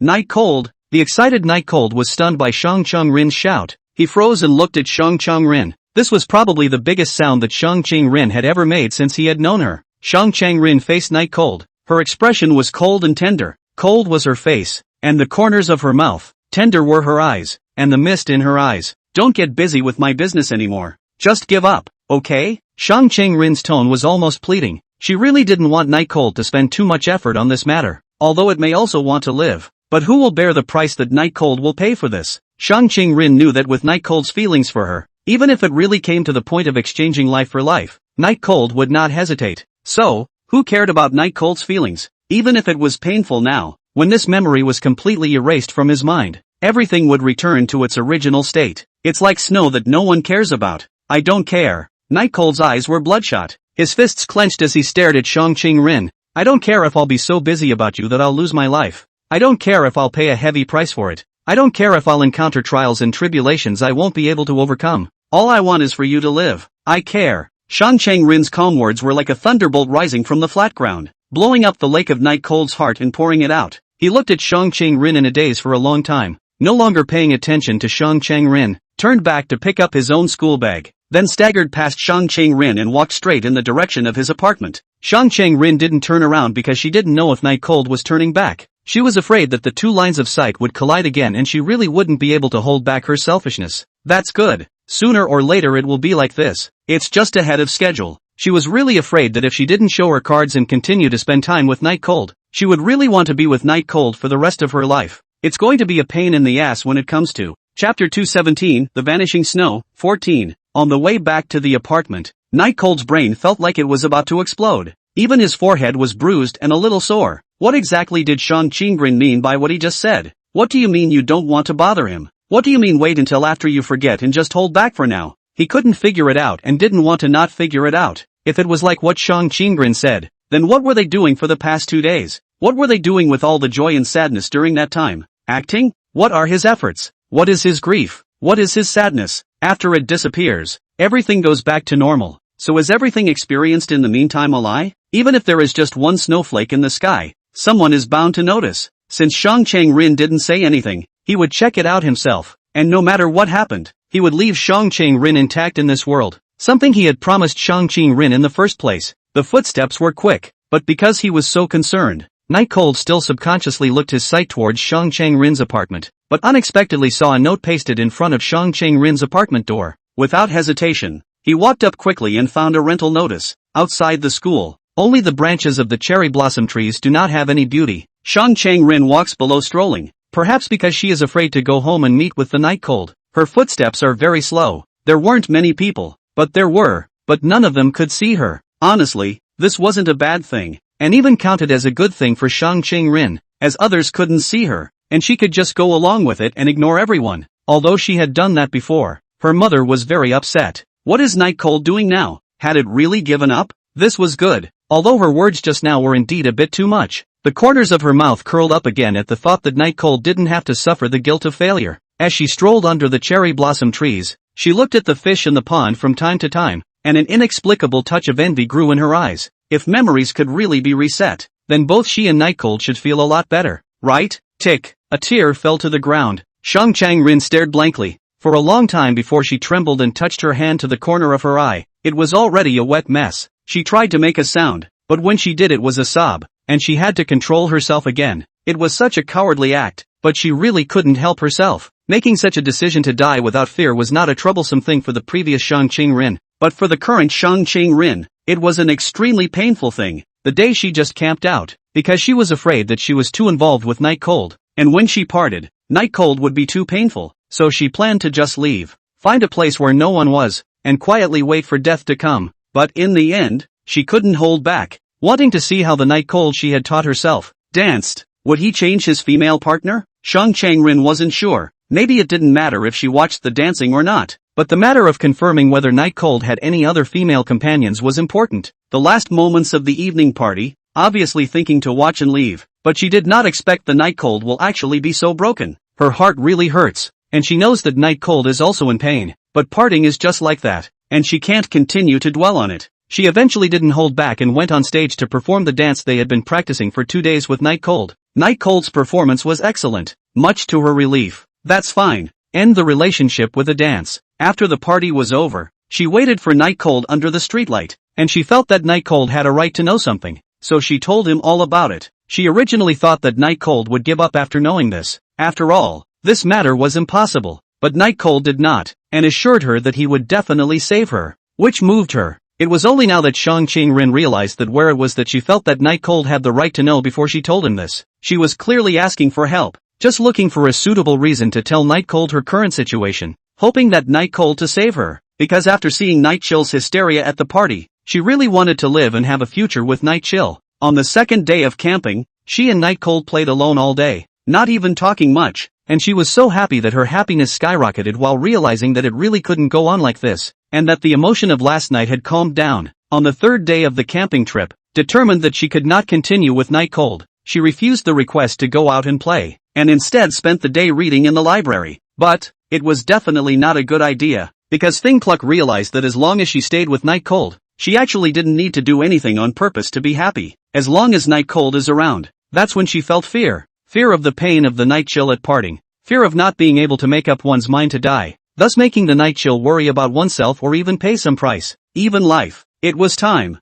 Night Cold. The excited Night Cold was stunned by Shang Qinggren's shout. He froze and looked at Shang Chang-rin. This was probably the biggest sound that Shang Chang-rin had ever made since he had known her. Shang Chang-rin faced Night Cold. Her expression was cold and tender. Cold was her face, and the corners of her mouth. Tender were her eyes, and the mist in her eyes. Don't get busy with my business anymore. Just give up, okay? Shang Chang-rin's tone was almost pleading. She really didn't want Night Cold to spend too much effort on this matter, although it may also want to live. But who will bear the price that Night Cold will pay for this? Shang Chang-rin knew that with Night Cold's feelings for her, even if it really came to the point of exchanging life for life, Night Cold would not hesitate. So, who cared about Night Cold's feelings? Even if it was painful now, when this memory was completely erased from his mind, everything would return to its original state. It's like snow that no one cares about. I don't care. Night Cold's eyes were bloodshot. His fists clenched as he stared at Shang Chang-rin. I don't care if I'll be so busy about you that I'll lose my life. I don't care if I'll pay a heavy price for it. I don't care if I'll encounter trials and tribulations I won't be able to overcome. All I want is for you to live. I care. Shang Chang-rin's calm words were like a thunderbolt rising from the flat ground, blowing up the lake of Night Cold's heart and pouring it out. He looked at Shang Chang-rin in a daze for a long time, no longer paying attention to Shang Chang-rin, turned back to pick up his own school bag, then staggered past Shang Chang-rin and walked straight in the direction of his apartment. Shang Chang-rin didn't turn around because she didn't know if Night Cold was turning back. She was afraid that the two lines of sight would collide again and she really wouldn't be able to hold back her selfishness. That's good. Sooner or later it will be like this. It's just ahead of schedule. She was really afraid that if she didn't show her cards and continue to spend time with Night Cold, she would really want to be with Night Cold for the rest of her life. It's going to be a pain in the ass when it comes to Chapter 217, The Vanishing Snow, 14. On the way back to the apartment, Night Cold's brain felt like it was about to explode. Even his forehead was bruised and a little sore. What exactly did Shang Chang-rin mean by what he just said? What do you mean you don't want to bother him? What do you mean wait until after you forget and just hold back for now? He couldn't figure it out and didn't want to not figure it out. If it was like what Shang Chang-rin said, then what were they doing for the past 2 days? What were they doing with all the joy and sadness during that time? Acting? What are his efforts? What is his grief? What is his sadness? After it disappears, everything goes back to normal. So is everything experienced in the meantime a lie? Even if there is just one snowflake in the sky, someone is bound to notice. Since Shang Chang-rin didn't say anything, he would check it out himself, and no matter what happened, he would leave Shang Chang-rin intact in this world, something he had promised Shang Chang-rin in the first place. The footsteps were quick, but because he was so concerned, Night Cold still subconsciously looked his sight towards Shang Chang-rin's apartment, but unexpectedly saw a note pasted in front of Shang Chang-rin's apartment door. Without hesitation, he walked up quickly and found a rental notice. Outside the school, only the branches of the cherry blossom trees do not have any beauty. Shang Chang-rin walks below strolling, perhaps because she is afraid to go home and meet with the Night Cold. Her footsteps are very slow. There weren't many people, but there were, but none of them could see her. Honestly, this wasn't a bad thing, and even counted as a good thing for Shang Chang-rin, as others couldn't see her, and she could just go along with it and ignore everyone. Although she had done that before, her mother was very upset. What is Night Cold doing now? Had it really given up? This was good, although her words just now were indeed a bit too much. The corners of her mouth curled up again at the thought that Night Cold didn't have to suffer the guilt of failure. As she strolled under the cherry blossom trees, she looked at the fish in the pond from time to time, and an inexplicable touch of envy grew in her eyes. If memories could really be reset, then both she and Night Cold should feel a lot better, right? Tick. A tear fell to the ground. Shang Chang-rin stared blankly, for a long time before she trembled and touched her hand to the corner of her eye. It was already a wet mess. She tried to make a sound, but when she did it was a sob, and she had to control herself again. It was such a cowardly act, but she really couldn't help herself. Making such a decision to die without fear was not a troublesome thing for the previous Shang Chang-rin, but for the current Shang Chang-rin, it was an extremely painful thing. The day she just camped out, because she was afraid that she was too involved with Night Cold, and when she parted, Night Cold would be too painful, so she planned to just leave, find a place where no one was, and quietly wait for death to come. But in the end, she couldn't hold back, wanting to see how the Night Cold she had taught herself danced. Would he change his female partner? Shang Chang-rin wasn't sure. Maybe it didn't matter if she watched the dancing or not, but the matter of confirming whether Night Cold had any other female companions was important. The last moments of the evening party, obviously thinking to watch and leave, but she did not expect the Night Cold will actually be so broken. Her heart really hurts, and she knows that Night Cold is also in pain, but parting is just like that, and she can't continue to dwell on it. She eventually didn't hold back and went on stage to perform the dance they had been practicing for 2 days with Night Cold. Night Cold's performance was excellent, much to her relief. That's fine. end the relationship with a dance. After the party was over, she waited for Night Cold under the streetlight, and she felt that Night Cold had a right to know something, so she told him all about it. She originally thought that Night Cold would give up after knowing this. After all, this matter was impossible, but Night Cold did not, and assured her that he would definitely save her, which moved her. It was only now that Shang Qingren realized that where it was that she felt that Night Cold had the right to know before she told him this. She was clearly asking for help, just looking for a suitable reason to tell Night Cold her current situation, hoping that Night Cold to save her, because after seeing Night Chill's hysteria at the party, she really wanted to live and have a future with Night Chill. On the second day of camping, she and Night Cold played alone all day, not even talking much, and she was so happy that her happiness skyrocketed while realizing that it really couldn't go on like this, and that the emotion of last night had calmed down. On the third day of the camping trip, determined that she could not continue with Night Cold, she refused the request to go out and play, and instead spent the day reading in the library. But it was definitely not a good idea, because Thing Cluck realized that as long as she stayed with Night Cold, she actually didn't need to do anything on purpose to be happy. As long as Night Cold is around, that's when she felt fear. Fear of the pain of the Night Chill at parting. Fear of not being able to make up one's mind to die, thus making the Night Chill worry about oneself or even pay some price, even life. It was time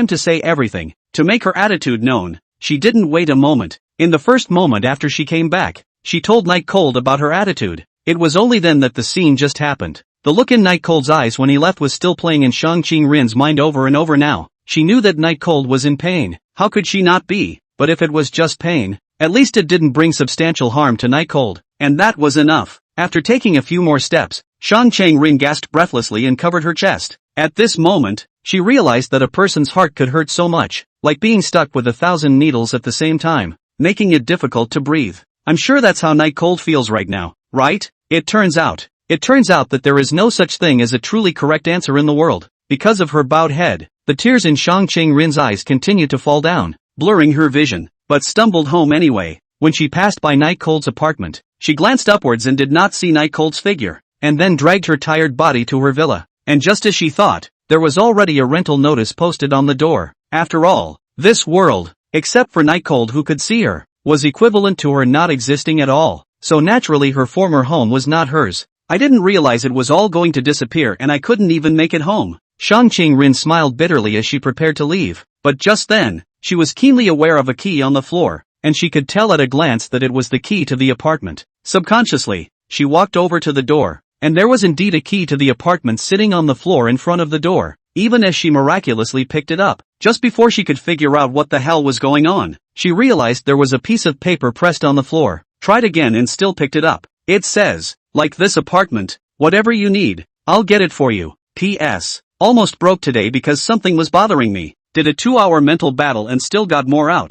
to say everything, to make her attitude known. She didn't wait a moment. In the first moment after she came back, she told Night Cold about her attitude. It was only then that the scene just happened. The look in Night Cold's eyes when he left was still playing in Shang Qingren's mind over and over now. She knew that Night Cold was in pain. How could she not be? But if it was just pain, at least it didn't bring substantial harm to Night Cold, and that was enough. After taking a few more steps, Shang Qingren gasped breathlessly and covered her chest. At this moment, she realized that a person's heart could hurt so much, like being stuck with 1,000 needles at the same time, making it difficult to breathe. I'm sure that's how Night Cold feels right now, right? It turns out that there is no such thing as a truly correct answer in the world. Because of her bowed head, the tears in Shang Qingren's eyes continued to fall down, blurring her vision, but stumbled home anyway. When she passed by Night Cold's apartment, she glanced upwards and did not see Night Cold's figure, and then dragged her tired body to her villa. And just as she thought, there was already a rental notice posted on the door. After all, this world, except for Night Cold who could see her, was equivalent to her not existing at all. So naturally her former home was not hers. I didn't realize it was all going to disappear and I couldn't even make it home. Shang Qingren smiled bitterly as she prepared to leave, but just then, she was keenly aware of a key on the floor, and she could tell at a glance that it was the key to the apartment. Subconsciously, she walked over to the door, and there was indeed a key to the apartment sitting on the floor in front of the door. Even as she miraculously picked it up, just before she could figure out what the hell was going on, she realized there was a piece of paper pressed on the floor. Tried again and still picked it up. It says, like this apartment, whatever you need, I'll get it for you. P.S. Almost broke today because something was bothering me. Did a 2-hour mental battle and still got more out.